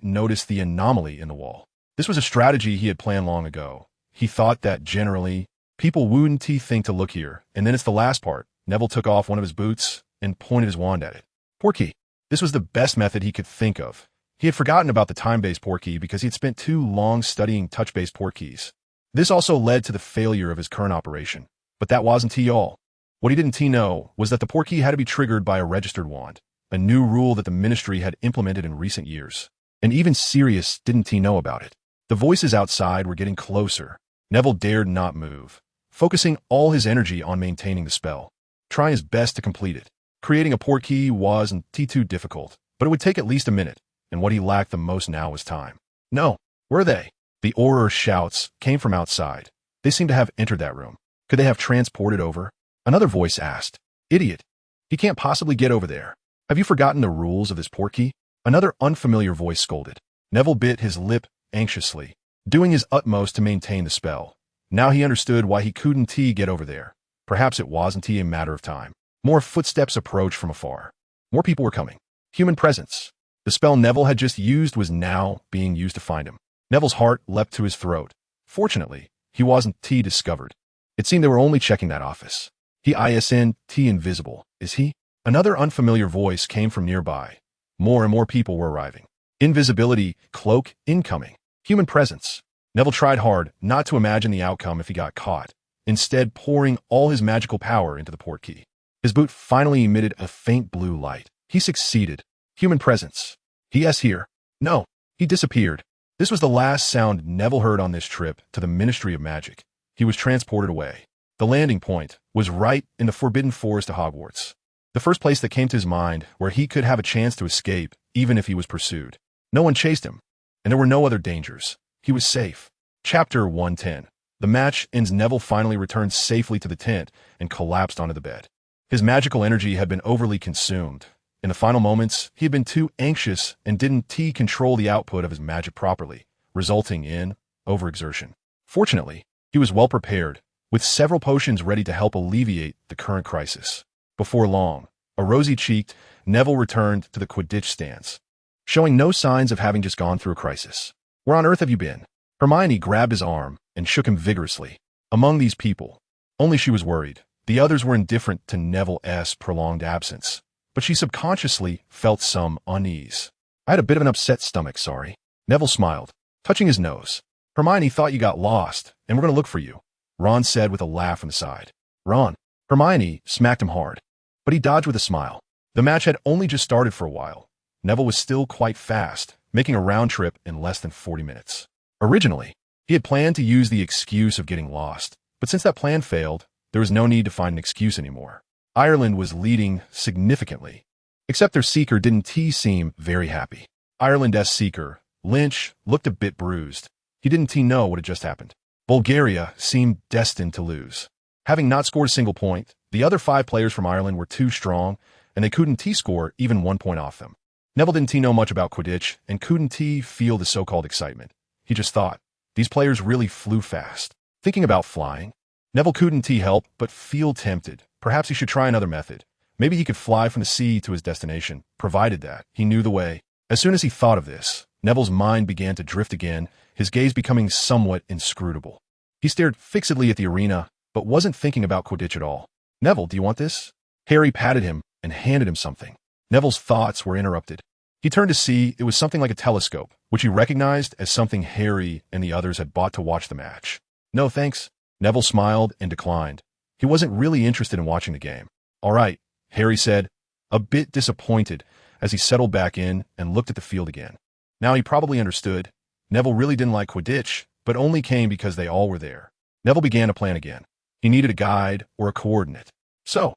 [SPEAKER 1] notice the anomaly in the wall. This was a strategy he had planned long ago. He thought that generally, people wouldn't think to look here, and then it's the last part. Neville took off one of his boots and pointed his wand at it. Portkey. This was the best method he could think of. He had forgotten about the time-based portkey because he had spent too long studying touch-based portkeys. This also led to the failure of his current operation. But that wasn't all. What he didn't know was that the portkey had to be triggered by a registered wand, a new rule that the ministry had implemented in recent years. And even Sirius didn't know about it. The voices outside were getting closer. Neville dared not move, focusing all his energy on maintaining the spell, trying his best to complete it. Creating a portkey wasn't too difficult, but it would take at least a minute, and what he lacked the most now was time. No, where are they? The Auror shouts came from outside. They seemed to have entered that room. Could they have transported over? Another voice asked. Idiot. He can't possibly get over there. Have you forgotten the rules of this portkey? Another unfamiliar voice scolded. Neville bit his lip anxiously, doing his utmost to maintain the spell. Now he understood why he couldn't get over there. Perhaps it wasn't a matter of time. More footsteps approached from afar. More people were coming. Human presence. The spell Neville had just used was now being used to find him. Neville's heart leapt to his throat. Fortunately, he wasn't discovered. It seemed they were only checking that office. He isn't invisible, is he? Another unfamiliar voice came from nearby. More and more people were arriving. Invisibility, cloak, incoming. Human presence. Neville tried hard not to imagine the outcome if he got caught, instead pouring all his magical power into the portkey. His boot finally emitted a faint blue light. He succeeded. Human presence. He here. No, he disappeared. This was the last sound Neville heard on this trip to the Ministry of Magic. He was transported away. The landing point was right in the Forbidden Forest of Hogwarts. The first place that came to his mind where he could have a chance to escape, even if he was pursued. No one chased him, and there were no other dangers. He was safe. Chapter 110. The match ends. Neville finally returned safely to the tent and collapsed onto the bed. His magical energy had been overly consumed. In the final moments, he had been too anxious and didn't control the output of his magic properly, resulting in overexertion. Fortunately, he was well prepared, with several potions ready to help alleviate the current crisis. Before long, a rosy-cheeked Neville returned to the Quidditch stands, showing no signs of having just gone through a crisis. Where on earth have you been? Hermione grabbed his arm and shook him vigorously. Among these people, only she was worried. The others were indifferent to Neville's prolonged absence, but she subconsciously felt some unease. I had a bit of an upset stomach, sorry. Neville smiled, touching his nose. Hermione thought you got lost, and we're going to look for you, Ron said with a laugh from the side. Ron. Hermione smacked him hard, but he dodged with a smile. The match had only just started for a while. Neville was still quite fast, making a round trip in less than 40 minutes. Originally, he had planned to use the excuse of getting lost, but since that plan failed, There was no need to find an excuse anymore. Ireland was leading significantly. Except their seeker didn't seem very happy. Ireland's seeker, Lynch, looked a bit bruised. He didn't know what had just happened. Bulgaria seemed destined to lose. Having not scored a single point, the other 5 players from Ireland were too strong, and they couldn't score even 1 point off them. Neville didn't know much about Quidditch and couldn't feel the so-called excitement. He just thought, these players really flew fast. Thinking about flying, Neville couldn't help but feel tempted. Perhaps he should try another method. Maybe he could fly from the sea to his destination, provided that he knew the way. As soon as he thought of this, Neville's mind began to drift again, his gaze becoming somewhat inscrutable. He stared fixedly at the arena, but wasn't thinking about Quidditch at all. Neville, do you want this? Harry patted him and handed him something. Neville's thoughts were interrupted. He turned to see it was something like a telescope, which he recognized as something Harry and the others had bought to watch the match. No thanks. Neville smiled and declined. He wasn't really interested in watching the game. All right, Harry said, a bit disappointed as he settled back in and looked at the field again. Now he probably understood. Neville really didn't like Quidditch, but only came because they all were there. Neville began to plan again. He needed a guide or a coordinate. So,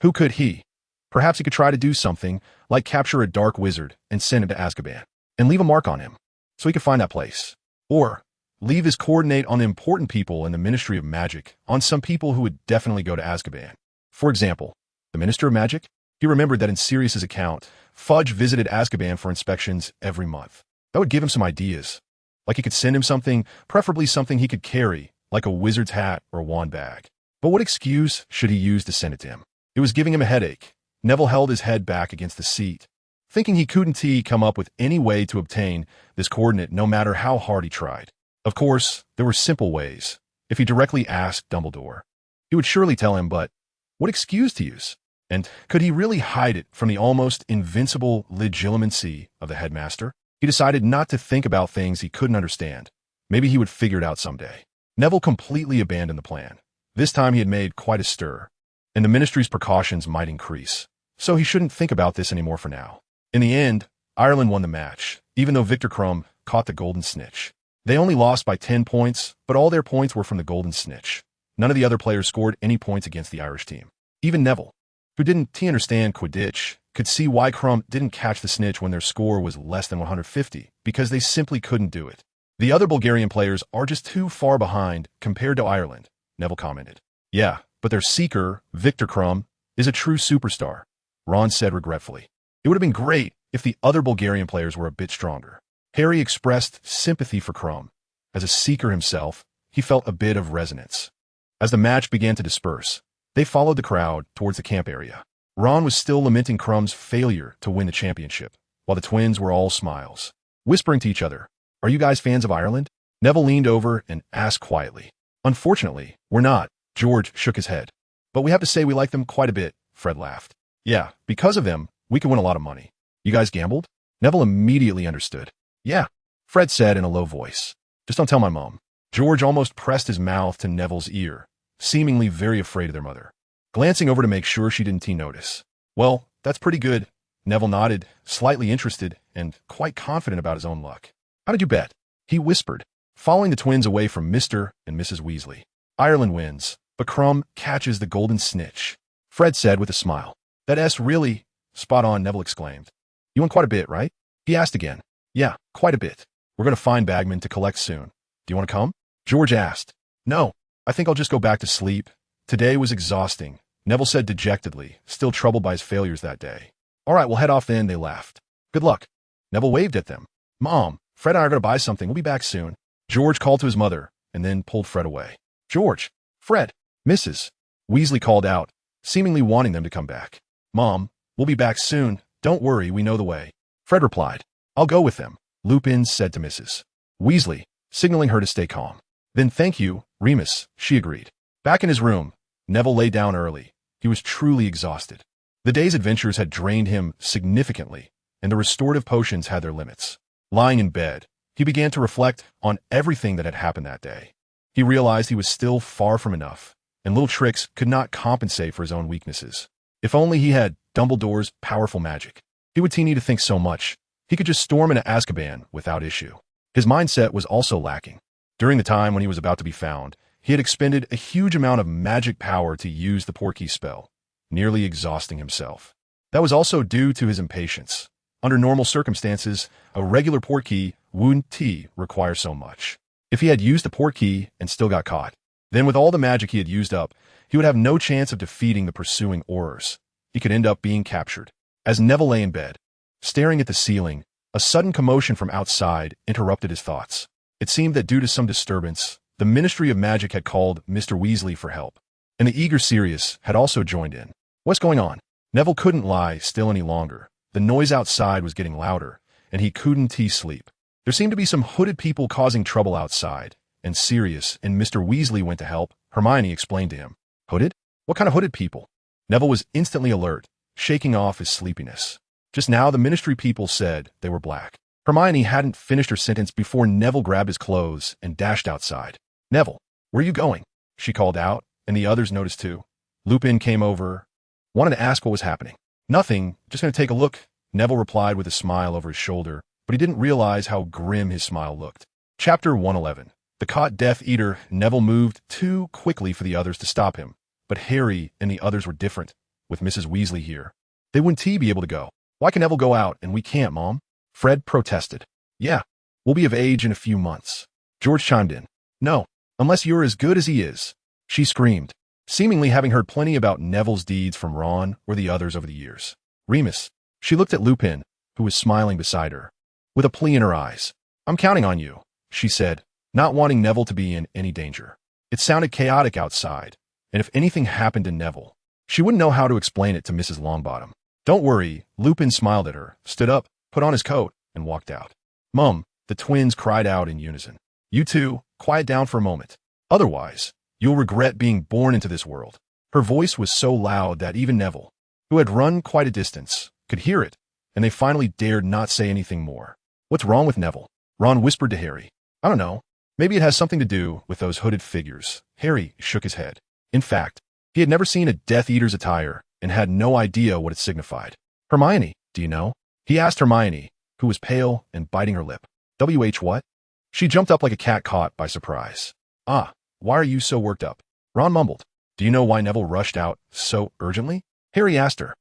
[SPEAKER 1] who could he? Perhaps he could try to do something like capture a dark wizard and send him to Azkaban and leave a mark on him so he could find that place. Or leave his coordinate on the important people in the Ministry of Magic, on some people who would definitely go to Azkaban. For example, the Minister of Magic? He remembered that in Sirius's account, Fudge visited Azkaban for inspections every month. That would give him some ideas. Like he could send him something, preferably something he could carry, like a wizard's hat or a wand bag. But what excuse should he use to send it to him? It was giving him a headache. Neville held his head back against the seat, thinking he couldn't come up with any way to obtain this coordinate no matter how hard he tried. Of course, there were simple ways. If he directly asked Dumbledore, he would surely tell him, but what excuse to use? And could he really hide it from the almost invincible legitimacy of the headmaster? He decided not to think about things he couldn't understand. Maybe he would figure it out someday. Neville completely abandoned the plan. This time he had made quite a stir, and the ministry's precautions might increase. So he shouldn't think about this anymore for now. In the end, Ireland won the match, even though Victor Crumb caught the golden snitch. They only lost by 10 points, but all their points were from the golden snitch. None of the other players scored any points against the Irish team. Even Neville, who didn't understand Quidditch, could see why Crumb didn't catch the snitch when their score was less than 150, because they simply couldn't do it. The other Bulgarian players are just too far behind compared to Ireland, Neville commented. Yeah, but their seeker, Victor Crumb, is a true superstar, Ron said regretfully. It would have been great if the other Bulgarian players were a bit stronger. Harry expressed sympathy for Crumb. As a seeker himself, he felt a bit of resonance. As the match began to disperse, they followed the crowd towards the camp area. Ron was still lamenting Crumb's failure to win the championship, while the twins were all smiles, whispering to each other, "Are you guys fans of Ireland?" Neville leaned over and asked quietly. "Unfortunately, we're not." George shook his head. "But we have to say we like them quite a bit," Fred laughed. "Yeah, because of them, we could win a lot of money." "You guys gambled?" Neville immediately understood. "Yeah," Fred said in a low voice. "Just don't tell my mom." George almost pressed his mouth to Neville's ear, seemingly very afraid of their mother, glancing over to make sure she didn't notice. "Well, that's pretty good." Neville nodded, slightly interested and quite confident about his own luck. "How did you bet?" he whispered, following the twins away from Mr. and Mrs. Weasley. "Ireland wins, but Crumb catches the golden snitch," Fred said with a smile. "That's really spot on," Neville exclaimed. "You won quite a bit, right?" he asked again. "Yeah, quite a bit. We're going to find Bagman to collect soon. Do you want to come?" George asked. "No, I think I'll just go back to sleep. Today was exhausting," Neville said dejectedly, still troubled by his failures that day. "All right, we'll head off then," they laughed. "Good luck." Neville waved at them. "Mom, Fred and I are going to buy something. We'll be back soon." George called to his mother and then pulled Fred away. "George, Fred, Mrs. Weasley called out, seemingly wanting them to come back. "Mom, we'll be back soon. Don't worry, we know the way." Fred replied. "I'll go with them," Lupin said to Mrs. Weasley, signaling her to stay calm. "Then thank you, Remus," she agreed. Back in his room, Neville lay down early. He was truly exhausted. The day's adventures had drained him significantly, and the restorative potions had their limits. Lying in bed, he began to reflect on everything that had happened that day. He realized he was still far from enough, and little tricks could not compensate for his own weaknesses. If only he had Dumbledore's powerful magic. He would need to think so much. He could just storm into Azkaban without issue. His mindset was also lacking. During the time when he was about to be found, he had expended a huge amount of magic power to use the portkey spell, nearly exhausting himself. That was also due to his impatience. Under normal circumstances, a regular portkey wouldn't require so much. If he had used the portkey and still got caught, then with all the magic he had used up, he would have no chance of defeating the pursuing Aurors. He could end up being captured. As Neville lay in bed, staring at the ceiling, a sudden commotion from outside interrupted his thoughts. It seemed that due to some disturbance, the Ministry of Magic had called Mr. Weasley for help, and the eager Sirius had also joined in. What's going on? Neville couldn't lie still any longer. The noise outside was getting louder, and he couldn't sleep. There seemed to be some hooded people causing trouble outside, and Sirius and Mr. Weasley went to help. Hermione explained to him. Hooded? What kind of hooded people? Neville was instantly alert, shaking off his sleepiness. Just now, the Ministry people said they were black. Hermione hadn't finished her sentence before Neville grabbed his clothes and dashed outside. Neville, where are you going? She called out, and the others noticed too. Lupin came over, wanted to ask what was happening. Nothing, just going to take a look, Neville replied with a smile over his shoulder, but he didn't realize how grim his smile looked. Chapter 111. The caught Death Eater. Neville moved too quickly for the others to stop him, but Harry and the others were different. With Mrs. Weasley here, they wouldn't be able to go. Why can Neville go out and we can't, Mom? Fred protested. Yeah, we'll be of age in a few months. George chimed in. No, unless you're as good as he is, she screamed, seemingly having heard plenty about Neville's deeds from Ron or the others over the years. Remus. She looked at Lupin, who was smiling beside her, with a plea in her eyes. I'm counting on you, she said, not wanting Neville to be in any danger. It sounded chaotic outside, and if anything happened to Neville, she wouldn't know how to explain it to Mrs. Longbottom. Don't worry, Lupin smiled at her, stood up, put on his coat, and walked out. Mum, the twins cried out in unison. You two, quiet down for a moment. Otherwise, you'll regret being born into this world. Her voice was so loud that even Neville, who had run quite a distance, could hear it, and they finally dared not say anything more. What's wrong with Neville? Ron whispered to Harry. I don't know. Maybe it has something to do with those hooded figures. Harry shook his head. In fact, he had never seen a Death Eater's attire and had no idea what it signified. Hermione, do you know? He asked Hermione, who was pale and biting her lip. What? She jumped up like a cat caught by surprise. Ah, why are you so worked up? Ron mumbled. Do you know why Neville rushed out so urgently? Harry asked her.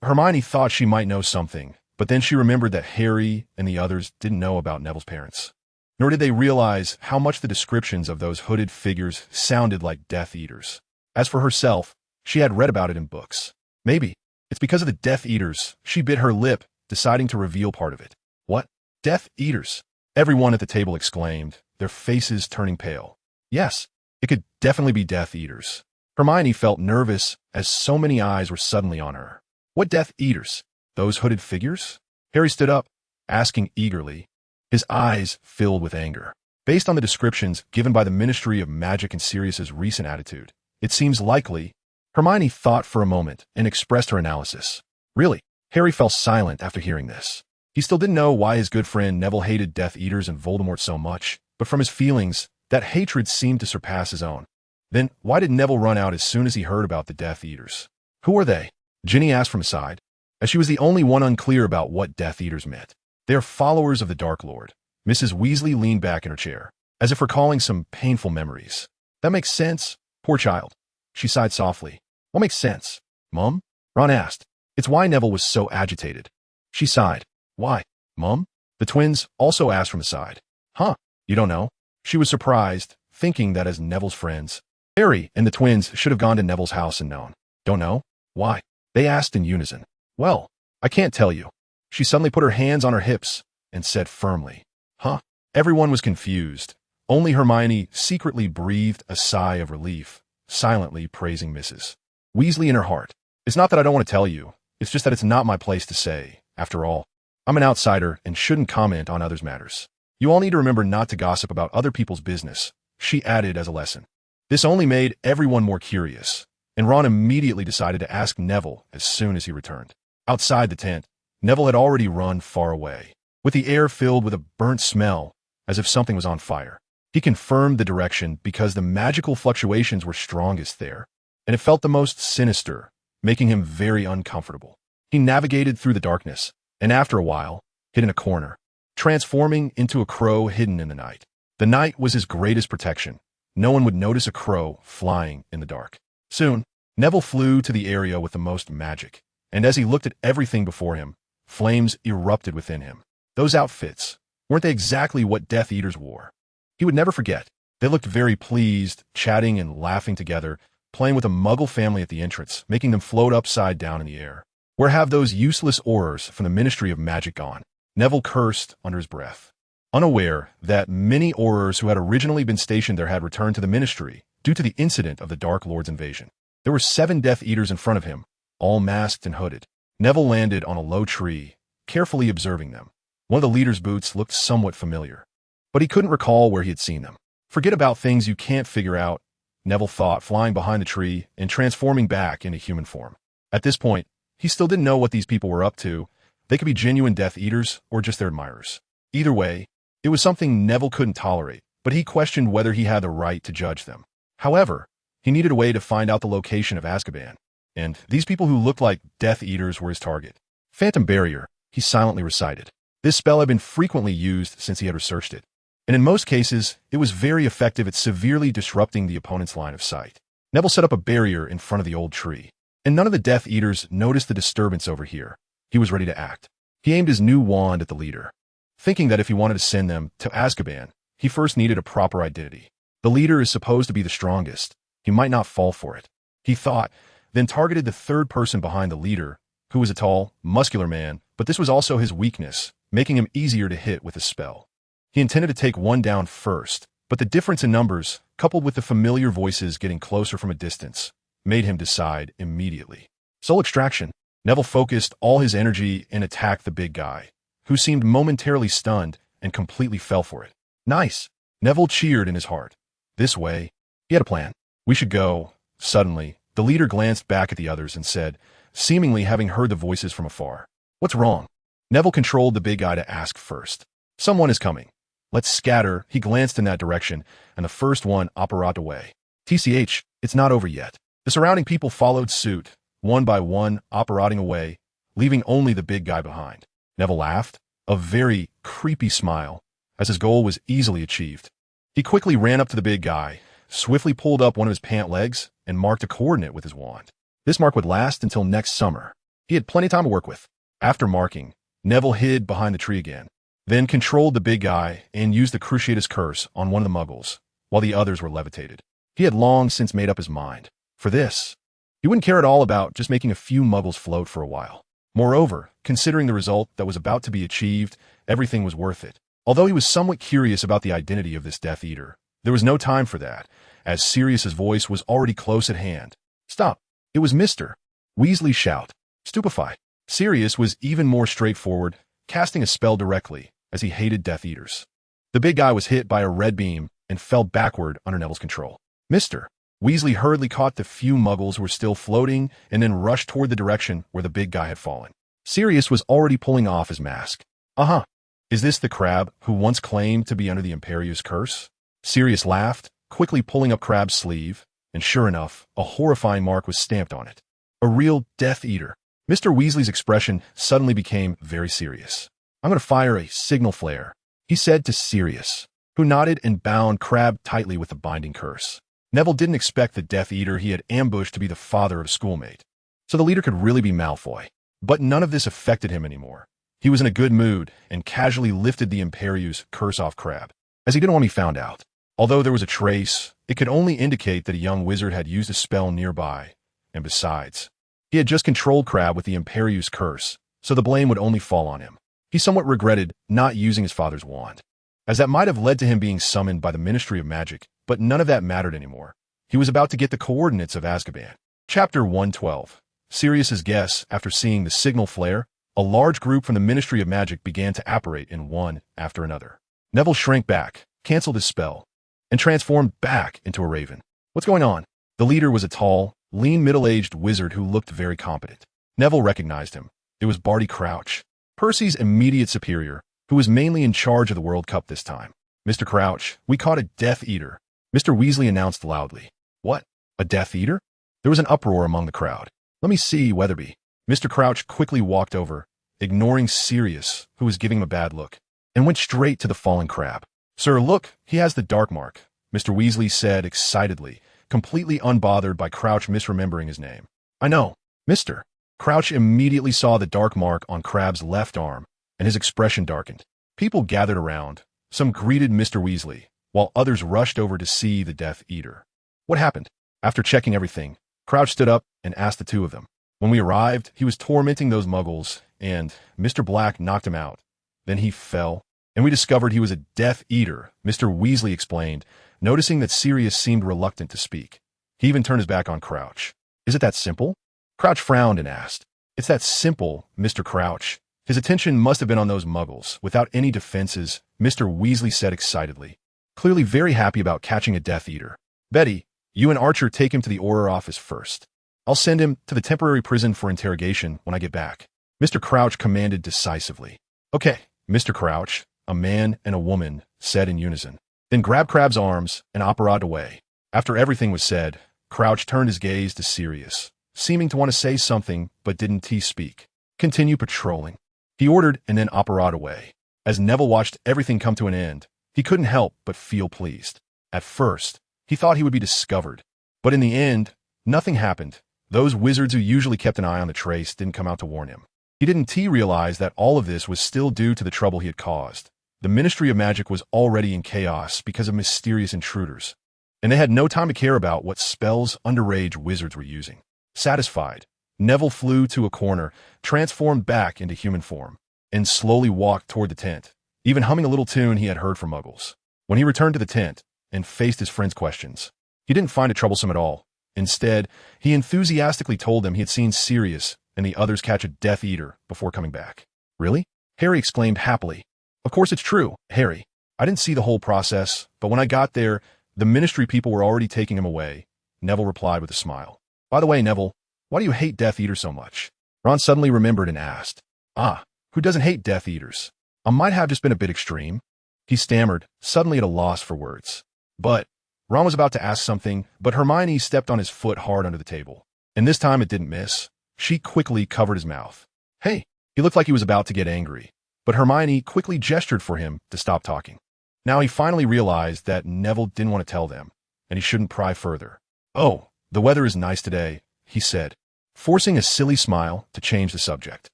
[SPEAKER 1] Hermione thought she might know something, but then she remembered that Harry and the others didn't know about Neville's parents. Nor did they realize how much the descriptions of those hooded figures sounded like Death Eaters. As for herself, she had read about it in books. Maybe it's because of the Death Eaters. She bit her lip, deciding to reveal part of it. What? Death Eaters? Everyone at the table exclaimed, their faces turning pale. Yes, it could definitely be Death Eaters. Hermione felt nervous as so many eyes were suddenly on her. What Death Eaters? Those hooded figures? Harry stood up, asking eagerly, his eyes filled with anger. Based on the descriptions given by the Ministry of Magic and Sirius's recent attitude, it seems likely. Hermione thought for a moment and expressed her analysis. Really? Harry fell silent after hearing this. He still didn't know why his good friend Neville hated Death Eaters and Voldemort so much, but from his feelings, that hatred seemed to surpass his own. Then, why did Neville run out as soon as he heard about the Death Eaters? Who are they? Ginny asked from his side, as she was the only one unclear about what Death Eaters meant. They are followers of the Dark Lord. Mrs. Weasley leaned back in her chair, as if recalling some painful memories. That makes sense. Poor child. She sighed softly. What makes sense? Mum? Ron asked. It's why Neville was so agitated. She sighed. Why? Mum? The twins also asked from the side. Huh? You don't know? She was surprised, thinking that as Neville's friends, Harry and the twins should have gone to Neville's house and known. Don't know? Why? They asked in unison. Well, I can't tell you. She suddenly put her hands on her hips and said firmly. Huh? Everyone was confused. Only Hermione secretly breathed a sigh of relief, silently praising Mrs. Weasley in her heart. It's not that I don't want to tell you. It's just that it's not my place to say. After all, I'm an outsider and shouldn't comment on others' matters. You all need to remember not to gossip about other people's business, she added as a lesson. This only made everyone more curious, and Ron immediately decided to ask Neville as soon as he returned. Outside the tent, Neville had already run far away, with the air filled with a burnt smell, as if something was on fire. He confirmed the direction because the magical fluctuations were strongest there, and it felt the most sinister, making him very uncomfortable. He navigated through the darkness, and after a while, hid in a corner, transforming into a crow hidden in the night. The night was his greatest protection, no one would notice a crow flying in the dark. Soon, Neville flew to the area with the most magic, and as he looked at everything before him, flames erupted within him. Those outfits, weren't they exactly what Death Eaters wore? He would never forget. They looked very pleased, chatting and laughing together, playing with a Muggle family at the entrance, making them float upside down in the air. Where have those useless Aurors from the Ministry of Magic gone? Neville cursed under his breath, unaware that many Aurors who had originally been stationed there had returned to the Ministry due to the incident of the Dark Lord's invasion. There were 7 Death Eaters in front of him, all masked and hooded. Neville landed on a low tree, carefully observing them. One of the leader's boots looked somewhat familiar, but he couldn't recall where he had seen them. Forget about things you can't figure out, Neville thought, flying behind the tree and transforming back into human form. At this point, he still didn't know what these people were up to. They could be genuine Death Eaters or just their admirers. Either way, it was something Neville couldn't tolerate, but he questioned whether he had the right to judge them. However, he needed a way to find out the location of Azkaban, and these people who looked like Death Eaters were his target. Phantom Barrier, he silently recited. This spell had been frequently used since he had researched it, and in most cases, it was very effective at severely disrupting the opponent's line of sight. Neville set up a barrier in front of the old tree, and none of the Death Eaters noticed the disturbance over here. He was ready to act. He aimed his new wand at the leader, thinking that if he wanted to send them to Azkaban, he first needed a proper identity. The leader is supposed to be the strongest. He might not fall for it, he thought, then targeted the third person behind the leader, who was a tall, muscular man, but this was also his weakness, making him easier to hit with a spell. He intended to take one down first, but the difference in numbers, coupled with the familiar voices getting closer from a distance, made him decide immediately. Soul Extraction. Neville focused all his energy and attacked the big guy, who seemed momentarily stunned and completely fell for it. Nice! Neville cheered in his heart. This way, he had a plan. We should go. Suddenly, the leader glanced back at the others and said, seemingly having heard the voices from afar, "What's wrong?" Neville controlled the big guy to ask first. "Someone is coming. Let's scatter." He glanced in that direction, and the first one operated away. TCH, it's not over yet. The surrounding people followed suit, one by one, operating away, leaving only the big guy behind. Neville laughed, a very creepy smile, as his goal was easily achieved. He quickly ran up to the big guy, swiftly pulled up one of his pant legs, and marked a coordinate with his wand. This mark would last until next summer. He had plenty of time to work with. After marking, Neville hid behind the tree again, then controlled the big guy and used the Cruciatus Curse on one of the Muggles, while the others were levitated. He had long since made up his mind. For this, he wouldn't care at all about just making a few Muggles float for a while. Moreover, considering the result that was about to be achieved, everything was worth it. Although he was somewhat curious about the identity of this Death Eater, there was no time for that, as Sirius's voice was already close at hand. "Stop!" It was Mr. Weasley's shout. Stupefied, Sirius was even more straightforward, casting a spell directly, as he hated Death Eaters. The big guy was hit by a red beam and fell backward under Neville's control. Mr. Weasley hurriedly caught the few Muggles who were still floating and then rushed toward the direction where the big guy had fallen. Sirius was already pulling off his mask. "Uh-huh. Is this the Crab who once claimed to be under the Imperius curse?" Sirius laughed, quickly pulling up Crab's sleeve, and sure enough, a horrifying mark was stamped on it. A real Death Eater. Mr. Weasley's expression suddenly became very serious. "I'm going to fire a signal flare," he said to Sirius, who nodded and bound Crab tightly with the binding curse. Neville didn't expect the Death Eater he had ambushed to be the father of a schoolmate, so the leader could really be Malfoy. But none of this affected him anymore. He was in a good mood and casually lifted the Imperius curse off Crab, as he didn't want to be found out. Although there was a trace, it could only indicate that a young wizard had used a spell nearby, and besides, he had just controlled Crab with the Imperius curse, so the blame would only fall on him. He somewhat regretted not using his father's wand, as that might have led to him being summoned by the Ministry of Magic, but none of that mattered anymore. He was about to get the coordinates of Azkaban. Chapter 112. Sirius's guess. After seeing the signal flare, a large group from the Ministry of Magic began to apparate in one after another. Neville shrank back, canceled his spell, and transformed back into a raven. "What's going on?" The leader was a tall, lean, middle-aged wizard who looked very competent. Neville recognized him. It was Barty Crouch, Percy's immediate superior, who was mainly in charge of the World Cup this time. "Mr. Crouch, we caught a Death Eater," Mr. Weasley announced loudly. "What? A Death Eater?" There was an uproar among the crowd. "Let me see, Weatherby." Mr. Crouch quickly walked over, ignoring Sirius, who was giving him a bad look, and went straight to the fallen Crab. "Sir, look, he has the dark mark. Mr. Weasley said excitedly, completely unbothered by Crouch misremembering his name. I know, Mr. Crouch immediately saw the dark mark on Crabbe's left arm, and his expression darkened. People gathered around. Some greeted Mr. Weasley, while others rushed over to see the Death Eater. What happened? After checking everything, Crouch stood up and asked the two of them. When we arrived, he was tormenting those muggles, and Mr. Black knocked him out. Then he fell, and we discovered he was a Death Eater, Mr. Weasley explained, noticing that Sirius seemed reluctant to speak. He even turned his back on Crouch. Is it that simple? Crouch frowned and asked. It's that simple, Mr. Crouch. His attention must have been on those muggles. Without any defenses, Mr. Weasley said excitedly, clearly very happy about catching a Death Eater. Betty, you and Archer take him to the Auror office first. I'll send him to the temporary prison for interrogation when I get back. Mr. Crouch commanded decisively. Okay, Mr. Crouch, a man and a woman, said in unison. Then grabbed Crabbe's arms and operated away. After everything was said, Crouch turned his gaze to Sirius, seeming to want to say something but didn't speak. Continue patrolling, he ordered, and then operated away. As Neville watched everything come to an end, he couldn't help but feel pleased. At first, he thought he would be discovered, but in the end, nothing happened. Those wizards who usually kept an eye on the trace didn't come out to warn him. He didn't realize that all of this was still due to the trouble he had caused. The Ministry of Magic was already in chaos because of mysterious intruders, and they had no time to care about what spells underage wizards were using. Satisfied, Neville flew to a corner, transformed back into human form, and slowly walked toward the tent, even humming a little tune he had heard from Muggles. When he returned to the tent and faced his friend's questions, he didn't find it troublesome at all. Instead, he enthusiastically told them he had seen Sirius and the others catch a Death Eater before coming back. Really? Harry exclaimed happily. Of course it's true, Harry. I didn't see the whole process, but when I got there, the Ministry people were already taking him away, Neville replied with a smile. By the way, Neville, why do you hate Death Eaters so much? Ron suddenly remembered and asked. Who doesn't hate Death Eaters? I might have just been a bit extreme. He stammered, suddenly at a loss for words. But Ron was about to ask something, but Hermione stepped on his foot hard under the table. And this time it didn't miss. She quickly covered his mouth. Hey, he looked like he was about to get angry, but Hermione quickly gestured for him to stop talking. Now he finally realized that Neville didn't want to tell them, and he shouldn't pry further. Oh, the weather is nice today, he said, forcing a silly smile to change the subject.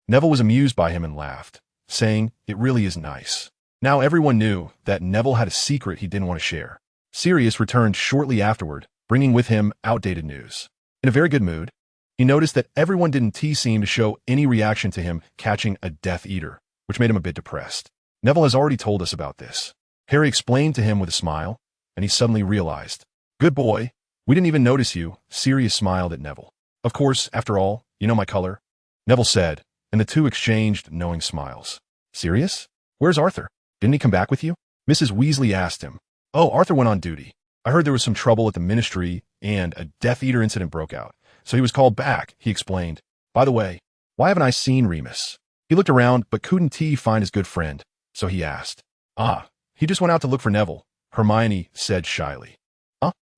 [SPEAKER 1] Neville was amused by him and laughed, saying, it really is nice. Now everyone knew that Neville had a secret he didn't want to share. Sirius returned shortly afterward, bringing with him outdated news. In a very good mood, he noticed that everyone didn't seem to show any reaction to him catching a Death Eater, which made him a bit depressed. Neville has already told us about this. Harry explained to him with a smile, and he suddenly realized. Good boy. We didn't even notice you. Sirius smiled at Neville. Of course, after all, you know my color, Neville said, and the two exchanged knowing smiles. Sirius? Where's Arthur? Didn't he come back with you? Mrs. Weasley asked him. Oh, Arthur went on duty. I heard there was some trouble at the Ministry, and a Death Eater incident broke out. So he was called back, he explained. By the way, why haven't I seen Remus? He looked around, but couldn't find his good friend, so he asked. He just went out to look for Neville, Hermione said shyly.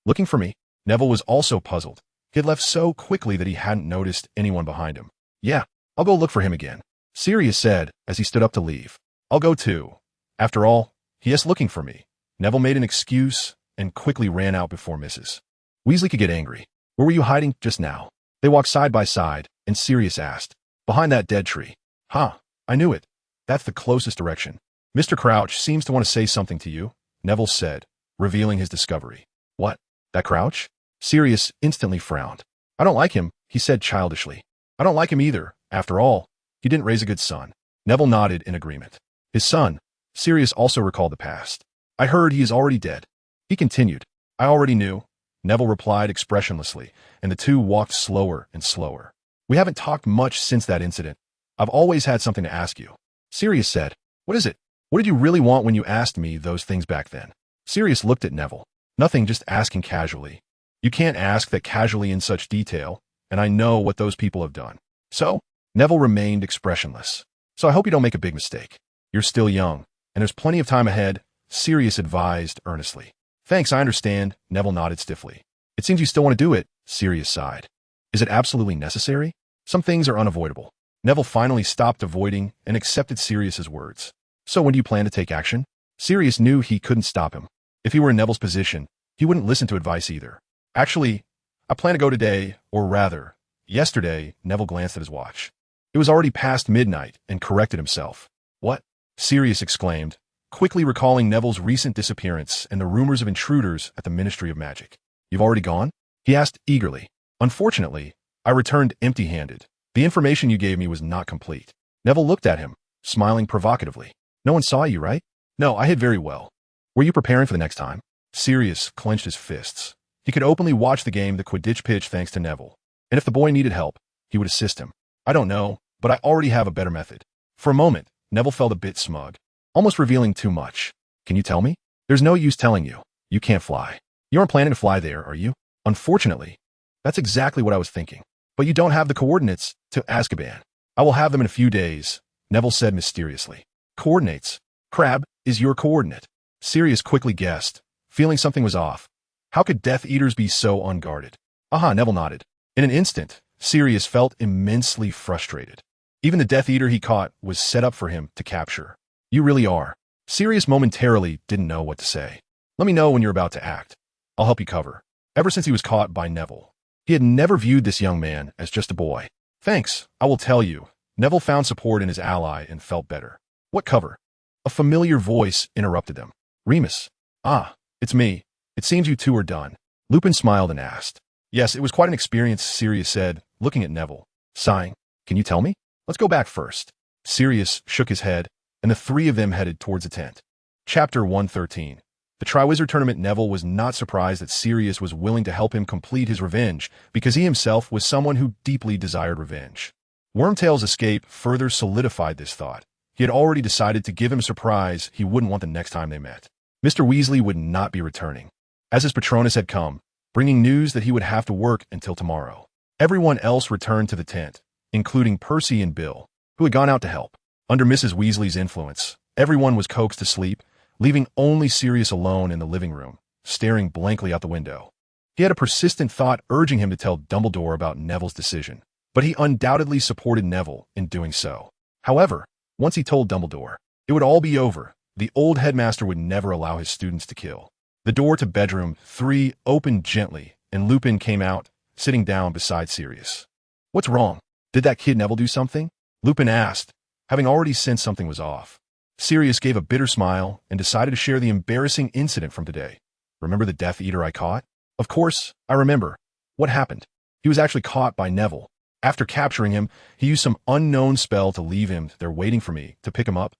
[SPEAKER 1] Looking for me? Neville was also puzzled. He had left so quickly that he hadn't noticed anyone behind him. Yeah, I'll go look for him again, Sirius said as he stood up to leave. I'll go too. After all, he is looking for me. Neville made an excuse and quickly ran out before Mrs. Weasley could get angry. Where were you hiding just now? They walked side by side, and Sirius asked. Behind that dead tree. I knew it. That's the closest direction. Mr. Crouch seems to want to say something to you, Neville said, revealing his discovery. What? That Crouch? Sirius instantly frowned. I don't like him, he said childishly. I don't like him either. After all, he didn't raise a good son. Neville nodded in agreement. His son. Sirius also recalled the past. I heard he is already dead. He continued. I already knew. Neville replied expressionlessly, and the two walked slower and slower. We haven't talked much since that incident. I've always had something to ask you. Sirius said. What is it? What did you really want when you asked me those things back then? Sirius looked at Neville. Nothing, just asking casually. You can't ask that casually in such detail, and I know what those people have done. So? Neville remained expressionless. So I hope you don't make a big mistake. You're still young, and there's plenty of time ahead, Sirius advised earnestly. Thanks, I understand, Neville nodded stiffly. It seems you still want to do it, Sirius sighed. Is it absolutely necessary? Some things are unavoidable. Neville finally stopped avoiding and accepted Sirius's words. So when do you plan to take action? Sirius knew he couldn't stop him. If he were in Neville's position, he wouldn't listen to advice either. Actually, I plan to go today, or rather, yesterday. Neville glanced at his watch. It was already past midnight and corrected himself. What? Sirius exclaimed, quickly recalling Neville's recent disappearance and the rumors of intruders at the Ministry of Magic. You've already gone? He asked eagerly. Unfortunately, I returned empty-handed. The information you gave me was not complete. Neville looked at him, smiling provocatively. No one saw you, right? No, I hid very well. Were you preparing for the next time? Sirius clenched his fists. He could openly watch the game, the Quidditch pitch, thanks to Neville. And if the boy needed help, he would assist him. I don't know, but I already have a better method. For a moment, Neville felt a bit smug, almost revealing too much. Can you tell me? There's no use telling you. You can't fly. You aren't planning to fly there, are you? Unfortunately. That's exactly what I was thinking. But you don't have the coordinates to Azkaban. I will have them in a few days, Neville said mysteriously. Coordinates? Crabbe is your coordinate. Sirius quickly guessed, feeling something was off. How could Death Eaters be so unguarded? Aha, Neville nodded. In an instant, Sirius felt immensely frustrated. Even the Death Eater he caught was set up for him to capture. You really are. Sirius momentarily didn't know what to say. Let me know when you're about to act. I'll help you cover. Ever since he was caught by Neville, he had never viewed this young man as just a boy. Thanks, I will tell you. Neville found support in his ally and felt better. What cover? A familiar voice interrupted them. Remus. Ah, it's me. It seems you two are done. Lupin smiled and asked. Yes, it was quite an experience, Sirius said, looking at Neville. Sighing. Can you tell me? Let's go back first. Sirius shook his head, and the three of them headed towards a tent. Chapter 113. The Triwizard Tournament. Neville was not surprised that Sirius was willing to help him complete his revenge, because he himself was someone who deeply desired revenge. Wormtail's escape further solidified this thought. He had already decided to give him a surprise he wouldn't want the next time they met. Mr. Weasley would not be returning, as his Patronus had come, bringing news that he would have to work until tomorrow. Everyone else returned to the tent, including Percy and Bill, who had gone out to help. Under Mrs. Weasley's influence, everyone was coaxed to sleep, leaving only Sirius alone in the living room, staring blankly out the window. He had a persistent thought urging him to tell Dumbledore about Neville's decision, but he undoubtedly supported Neville in doing so. However, once he told Dumbledore, it would all be over. The old headmaster would never allow his students to kill. The door to bedroom 3 opened gently, and Lupin came out, sitting down beside Sirius. What's wrong? Did that kid Neville do something? Lupin asked, having already sensed something was off. Sirius gave a bitter smile and decided to share the embarrassing incident from today. Remember the Death Eater I caught? Of course, I remember. What happened? He was actually caught by Neville. After capturing him, he used some unknown spell to leave him there waiting for me to pick him up.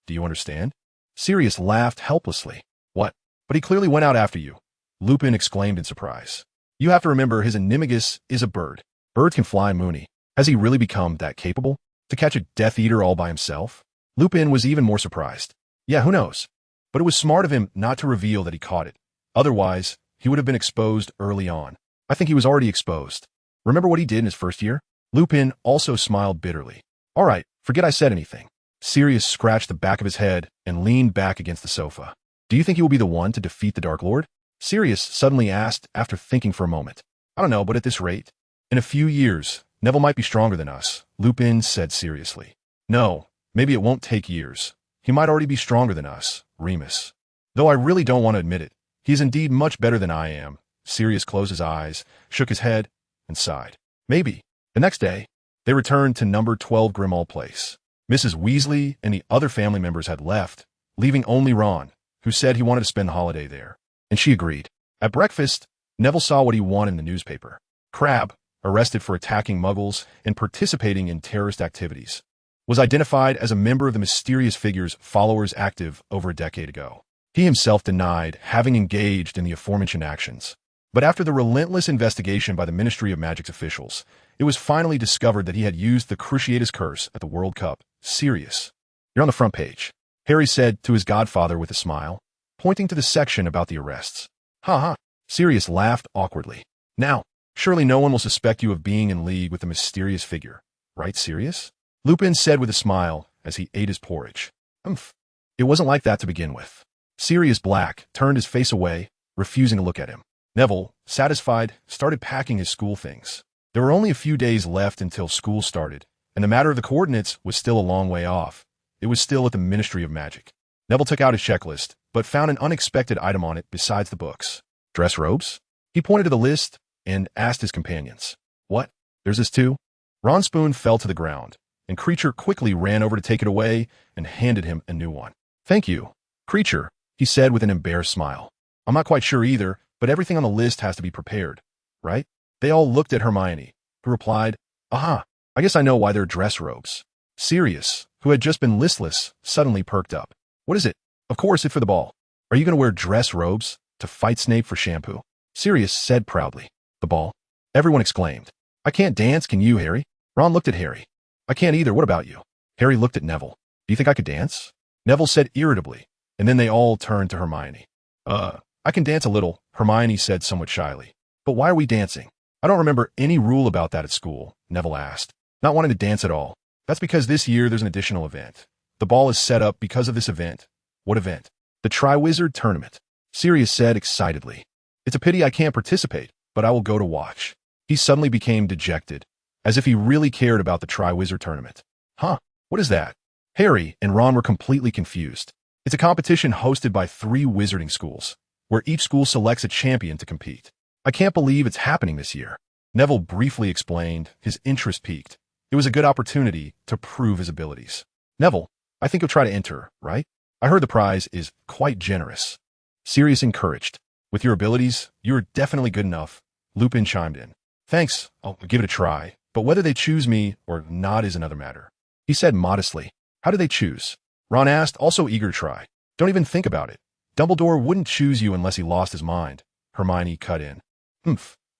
[SPEAKER 1] Do you understand? Sirius laughed helplessly. What? But he clearly went out after you. Lupin exclaimed in surprise. You have to remember his animagus is a bird. Birds can fly, Moony. Has he really become that capable? To catch a Death Eater all by himself? Lupin was even more surprised. Yeah, who knows? But it was smart of him not to reveal that he caught it. Otherwise, he would have been exposed early on. I think he was already exposed. Remember what he did in his first year? Lupin also smiled bitterly. All right, forget I said anything. Sirius scratched the back of his head and leaned back against the sofa. Do you think he will be the one to defeat the Dark Lord? Sirius suddenly asked after thinking for a moment. I don't know, but at this rate, in a few years, Neville might be stronger than us, Lupin said seriously. No, maybe it won't take years. He might already be stronger than us, Remus. Though I really don't want to admit it, he is indeed much better than I am. Sirius closed his eyes, shook his head, and sighed. Maybe. The next day, they returned to number 12 Grimmauld Place. Mrs. Weasley and the other family members had left, leaving only Ron, who said he wanted to spend the holiday there. And she agreed. At breakfast, Neville saw what he wanted in the newspaper. Crabbe, arrested for attacking Muggles and participating in terrorist activities, was identified as a member of the mysterious figure's followers active over a decade ago. He himself denied having engaged in the aforementioned actions. But after the relentless investigation by the Ministry of Magic's officials, it was finally discovered that he had used the Cruciatus Curse at the World Cup. Sirius. You're on the front page, Harry said to his godfather with a smile, pointing to the section about the arrests. Ha ha. Sirius laughed awkwardly. Now, surely no one will suspect you of being in league with the mysterious figure, right, Sirius? Lupin said with a smile as he ate his porridge. Humph. It wasn't like that to begin with. Sirius Black turned his face away, refusing to look at him. Neville, satisfied, started packing his school things. There were only a few days left until school started, and the matter of the coordinates was still a long way off. It was still at the Ministry of Magic. Neville took out his checklist, but found an unexpected item on it besides the books. Dress robes? He pointed to the list and asked his companions. What? There's this too? Ron's spoon fell to the ground, and Creature quickly ran over to take it away and handed him a new one. Thank you, Creature, he said with an embarrassed smile. I'm not quite sure either, but everything on the list has to be prepared, right? They all looked at Hermione, who replied, Aha, I guess I know why they're dress robes. Sirius, who had just been listless, suddenly perked up. What is it? Of course, it's for the ball. Are you going to wear dress robes to fight Snape for shampoo? Sirius said proudly. The ball? Everyone exclaimed. I can't dance, can you, Harry? Ron looked at Harry. I can't either, what about you? Harry looked at Neville. Do you think I could dance? Neville said irritably, and then they all turned to Hermione. I can dance a little, Hermione said somewhat shyly. But why are we dancing? I don't remember any rule about that at school, Neville asked. Not wanting to dance at all. That's because this year there's an additional event. The ball is set up because of this event. What event? The Triwizard Tournament. Sirius said excitedly. It's a pity I can't participate, but I will go to watch. He suddenly became dejected, as if he really cared about the Triwizard Tournament. Huh? What is that? Harry and Ron were completely confused. It's a competition hosted by 3 wizarding schools, where each school selects a champion to compete. I can't believe it's happening this year. Neville briefly explained, his interest piqued. It was a good opportunity to prove his abilities. Neville, I think you'll try to enter, right? I heard the prize is quite generous. Sirius encouraged. With your abilities, you are definitely good enough. Lupin chimed in. Thanks, I'll give it a try, but whether they choose me or not is another matter. He said modestly. How do they choose? Ron asked, also eager to try. Don't even think about it. Dumbledore wouldn't choose you unless he lost his mind. Hermione cut in.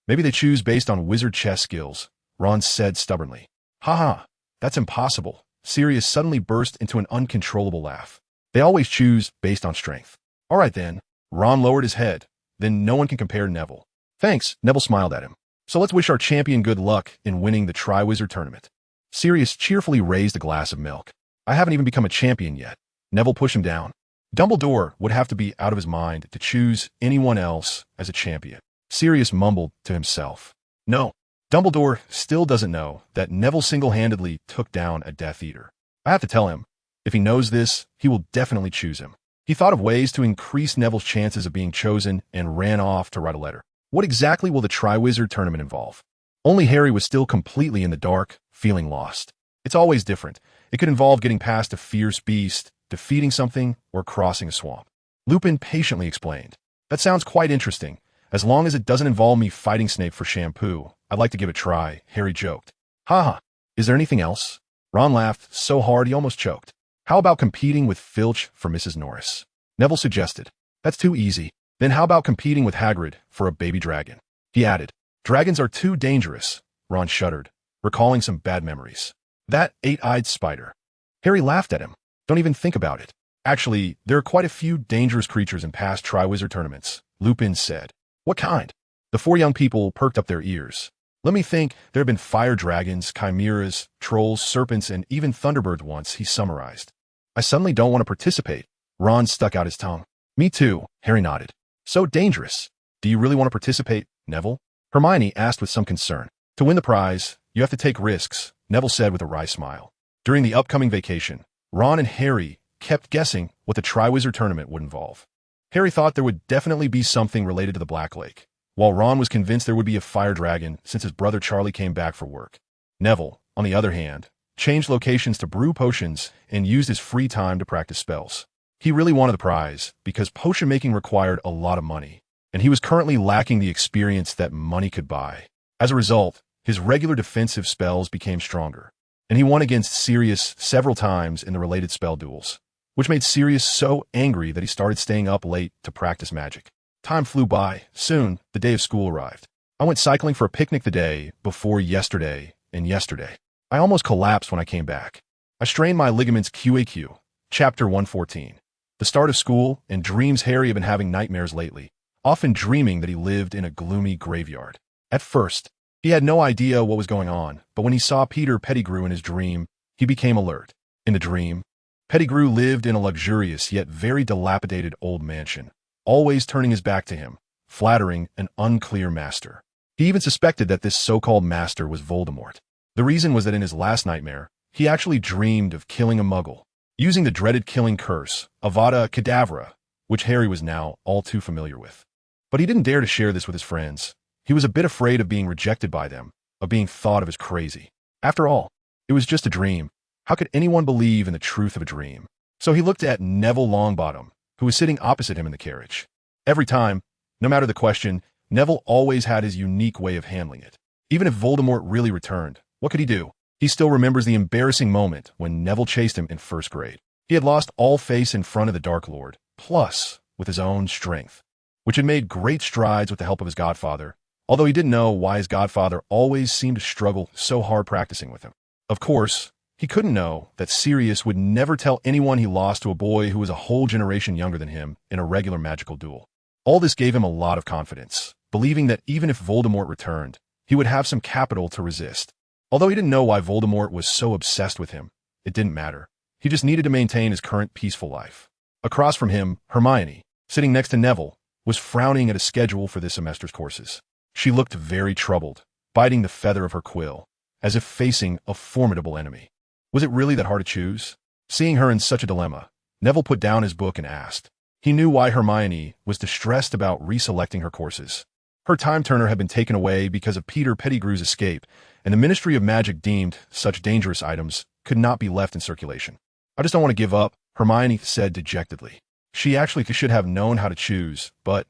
[SPEAKER 1] Maybe they choose based on wizard chess skills, Ron said stubbornly. Ha, that's impossible. Sirius suddenly burst into an uncontrollable laugh. They always choose based on strength. All right then. Ron lowered his head. Then no one can compare Neville. Thanks, Neville smiled at him. So let's wish our champion good luck in winning the Triwizard Tournament. Sirius cheerfully raised a glass of milk. I haven't even become a champion yet. Neville pushed him down. Dumbledore would have to be out of his mind to choose anyone else as a champion. Sirius mumbled to himself. No, Dumbledore still doesn't know that Neville single-handedly took down a Death Eater. I have to tell him. If he knows this, he will definitely choose him. He thought of ways to increase Neville's chances of being chosen and ran off to write a letter. What exactly will the Triwizard Tournament involve? Only Harry was still completely in the dark, feeling lost. It's always different. It could involve getting past a fierce beast, defeating something, or crossing a swamp. Lupin patiently explained. That sounds quite interesting. As long as it doesn't involve me fighting Snape for shampoo, I'd like to give it a try, Harry joked. Haha, is there anything else? Ron laughed so hard he almost choked. How about competing with Filch for Mrs. Norris? Neville suggested. That's too easy. Then how about competing with Hagrid for a baby dragon? He added. Dragons are too dangerous. Ron shuddered, recalling some bad memories. That 8-eyed spider. Harry laughed at him. Don't even think about it. Actually, there are quite a few dangerous creatures in past Triwizard tournaments, Lupin said. What kind? The 4 young people perked up their ears. Let me think. There have been fire dragons, chimeras, trolls, serpents, and even thunderbirds once, he summarized. I suddenly don't want to participate. Ron stuck out his tongue. Me too, Harry nodded. So dangerous. Do you really want to participate, Neville? Hermione asked with some concern. To win the prize, you have to take risks, Neville said with a wry smile. During the upcoming vacation, Ron and Harry kept guessing what the Triwizard Tournament would involve. Harry thought there would definitely be something related to the Black Lake, while Ron was convinced there would be a fire dragon since his brother Charlie came back for work. Neville, on the other hand, changed locations to brew potions and used his free time to practice spells. He really wanted the prize because potion making required a lot of money, and he was currently lacking the experience that money could buy. As a result, his regular defensive spells became stronger, and he won against Sirius several times in the related spell duels, which made Sirius so angry that he started staying up late to practice magic. Time flew by. Soon, the day of school arrived. I went cycling for a picnic the day before yesterday and yesterday. I almost collapsed when I came back. I strained my ligaments QAQ. Chapter 114. The start of school and dreams. Harry had been having nightmares lately, often dreaming that he lived in a gloomy graveyard. At first, he had no idea what was going on, but when he saw Peter Pettigrew in his dream, he became alert. In the dream, Pettigrew lived in a luxurious yet very dilapidated old mansion, always turning his back to him, flattering an unclear master. He even suspected that this so-called master was Voldemort. The reason was that in his last nightmare, he actually dreamed of killing a muggle, using the dreaded killing curse, Avada Kedavra, which Harry was now all too familiar with. But he didn't dare to share this with his friends. He was a bit afraid of being rejected by them, of being thought of as crazy. After all, it was just a dream. How could anyone believe in the truth of a dream? So he looked at Neville Longbottom, who was sitting opposite him in the carriage. Every time, no matter the question, Neville always had his unique way of handling it. Even if Voldemort really returned, what could he do? He still remembers the embarrassing moment when Neville chased him in first grade. He had lost all face in front of the Dark Lord, plus with his own strength, which had made great strides with the help of his godfather, although he didn't know why his godfather always seemed to struggle so hard practicing with him. Of course, he couldn't know that Sirius would never tell anyone he lost to a boy who was a whole generation younger than him in a regular magical duel. All this gave him a lot of confidence, believing that even if Voldemort returned, he would have some capital to resist. Although he didn't know why Voldemort was so obsessed with him, it didn't matter. He just needed to maintain his current peaceful life. Across from him, Hermione, sitting next to Neville, was frowning at a schedule for this semester's courses. She looked very troubled, biting the feather of her quill, as if facing a formidable enemy. Was it really that hard to choose? Seeing her in such a dilemma, Neville put down his book and asked. He knew why Hermione was distressed about reselecting her courses. Her time turner had been taken away because of Peter Pettigrew's escape, and the Ministry of Magic deemed such dangerous items could not be left in circulation. I just don't want to give up, Hermione said dejectedly. She actually should have known how to choose, but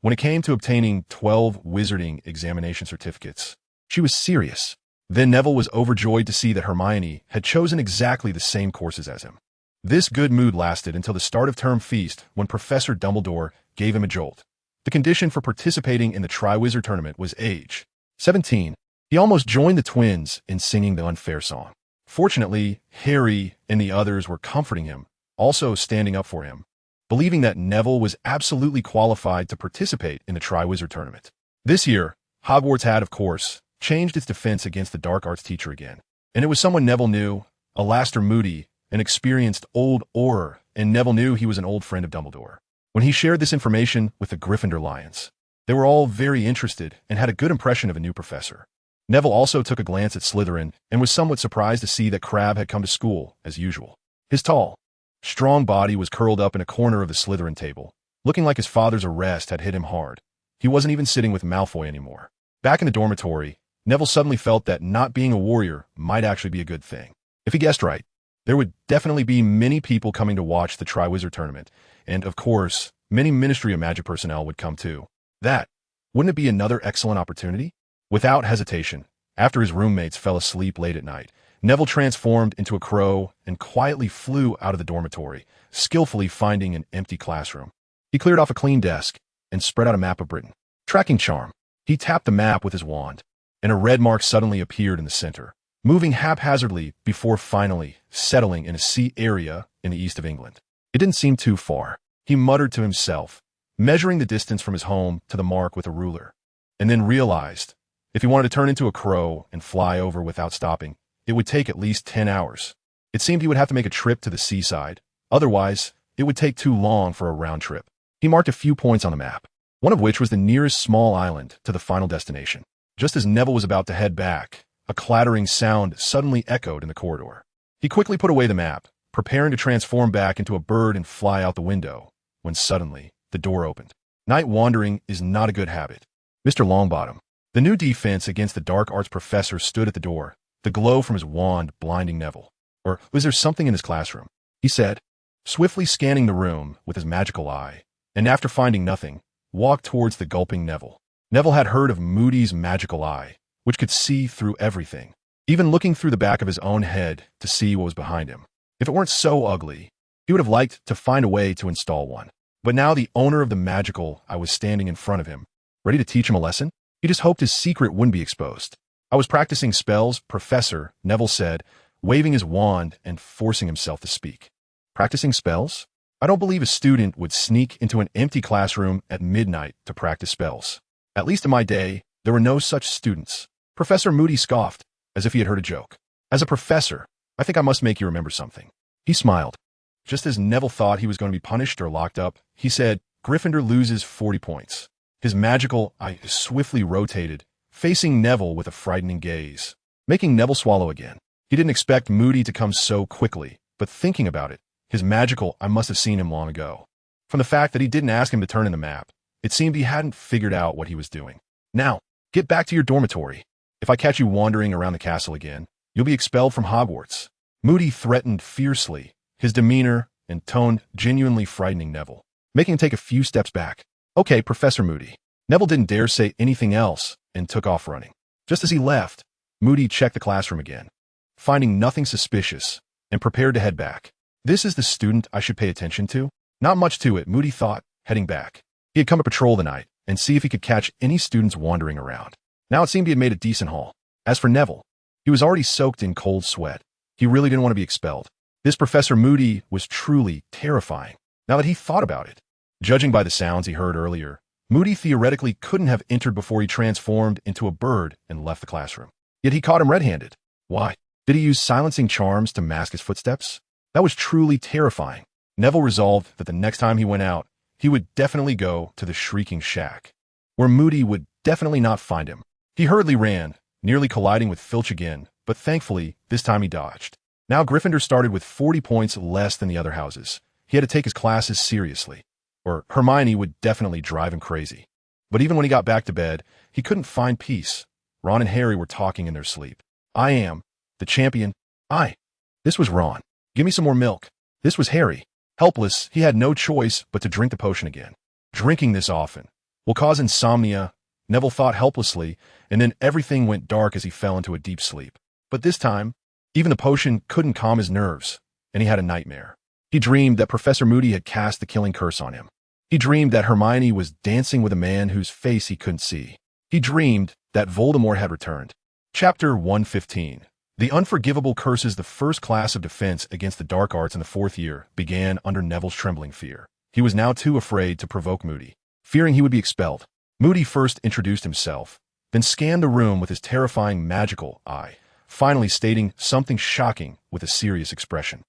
[SPEAKER 1] when it came to obtaining 12 wizarding examination certificates, she was serious. Then Neville was overjoyed to see that Hermione had chosen exactly the same courses as him. This good mood lasted until the start of term feast when Professor Dumbledore gave him a jolt. The condition for participating in the Triwizard Tournament was age 17. He almost joined the twins in singing the unfair song. Fortunately, Harry and the others were comforting him, also standing up for him, believing that Neville was absolutely qualified to participate in the Triwizard Tournament. This year, Hogwarts had, of course, changed its defense against the dark arts teacher again. And it was someone Neville knew, Alastor Moody, an experienced old Auror, and Neville knew he was an old friend of Dumbledore. When he shared this information with the Gryffindor Lions, they were all very interested and had a good impression of a new professor. Neville also took a glance at Slytherin and was somewhat surprised to see that Crabbe had come to school, as usual. His tall, strong body was curled up in a corner of the Slytherin table, looking like his father's arrest had hit him hard. He wasn't even sitting with Malfoy anymore. Back in the dormitory, Neville suddenly felt that not being a warrior might actually be a good thing. If he guessed right, there would definitely be many people coming to watch the Triwizard Tournament, and of course, many Ministry of Magic personnel would come too. Wouldn't it be another excellent opportunity? Without hesitation, after his roommates fell asleep late at night, Neville transformed into a crow and quietly flew out of the dormitory, skillfully finding an empty classroom. He cleared off a clean desk and spread out a map of Britain. Tracking charm. He tapped the map with his wand, and a red mark suddenly appeared in the center, moving haphazardly before finally settling in a sea area in the east of England. It didn't seem too far. He muttered to himself, measuring the distance from his home to the mark with a ruler, and then realized if he wanted to turn into a crow and fly over without stopping, it would take at least 10 hours. It seemed he would have to make a trip to the seaside. Otherwise, it would take too long for a round trip. He marked a few points on the map, one of which was the nearest small island to the final destination. Just as Neville was about to head back, a clattering sound suddenly echoed in the corridor. He quickly put away the map, preparing to transform back into a bird and fly out the window, when suddenly the door opened. Night wandering is not a good habit. Mr. Longbottom, the new defense against the dark arts professor, stood at the door, the glow from his wand blinding Neville. Or was there something in his classroom? He said, swiftly scanning the room with his magical eye, and after finding nothing, walked towards the gulping Neville. Neville had heard of Moody's magical eye, which could see through everything, even looking through the back of his own head to see what was behind him. If it weren't so ugly, he would have liked to find a way to install one. But now the owner of the magical eye was standing in front of him, ready to teach him a lesson. He just hoped his secret wouldn't be exposed. I was practicing spells, Professor, Neville said, waving his wand and forcing himself to speak. Practicing spells? I don't believe a student would sneak into an empty classroom at midnight to practice spells. At least in my day, there were no such students. Professor Moody scoffed, as if he had heard a joke. As a professor, I think I must make you remember something. He smiled. Just as Neville thought he was going to be punished or locked up, he said, Gryffindor loses 40 points. His magical eye swiftly rotated, facing Neville with a frightening gaze, making Neville swallow again. He didn't expect Moody to come so quickly, but thinking about it, his magical eye must have seen him long ago. From the fact that he didn't ask him to turn in the map, it seemed he hadn't figured out what he was doing. Now, get back to your dormitory. If I catch you wandering around the castle again, you'll be expelled from Hogwarts. Moody threatened fiercely, his demeanor and tone genuinely frightening Neville, making him take a few steps back. Okay, Professor Moody. Neville didn't dare say anything else and took off running. Just as he left, Moody checked the classroom again, finding nothing suspicious, and prepared to head back. This is the student I should pay attention to? Not much to it, Moody thought, heading back. He had come to patrol the night and see if he could catch any students wandering around. Now it seemed he had made a decent haul. As for Neville, he was already soaked in cold sweat. He really didn't want to be expelled. This Professor Moody was truly terrifying, now that he thought about it. Judging by the sounds he heard earlier, Moody theoretically couldn't have entered before he transformed into a bird and left the classroom. Yet he caught him red-handed. Why? Did he use silencing charms to mask his footsteps? That was truly terrifying. Neville resolved that the next time he went out, he would definitely go to the Shrieking Shack, where Moody would definitely not find him. He hurriedly ran, nearly colliding with Filch again, but thankfully, this time he dodged. Now Gryffindor started with 40 points less than the other houses. He had to take his classes seriously, or Hermione would definitely drive him crazy. But even when he got back to bed, he couldn't find peace. Ron and Harry were talking in their sleep. I am the champion. This was Ron. Give me some more milk. This was Harry. Helpless, he had no choice but to drink the potion again. Drinking this often will cause insomnia, Neville thought helplessly, and then everything went dark as he fell into a deep sleep. But this time, even the potion couldn't calm his nerves, and he had a nightmare. He dreamed that Professor Moody had cast the killing curse on him. He dreamed that Hermione was dancing with a man whose face he couldn't see. He dreamed that Voldemort had returned. Chapter 115. The Unforgivable Curses. The first class of defense against the dark arts in the 4th year began under Neville's trembling fear. He was now too afraid to provoke Moody, fearing he would be expelled. Moody first introduced himself, then scanned the room with his terrifying magical eye, finally stating something shocking with a serious expression.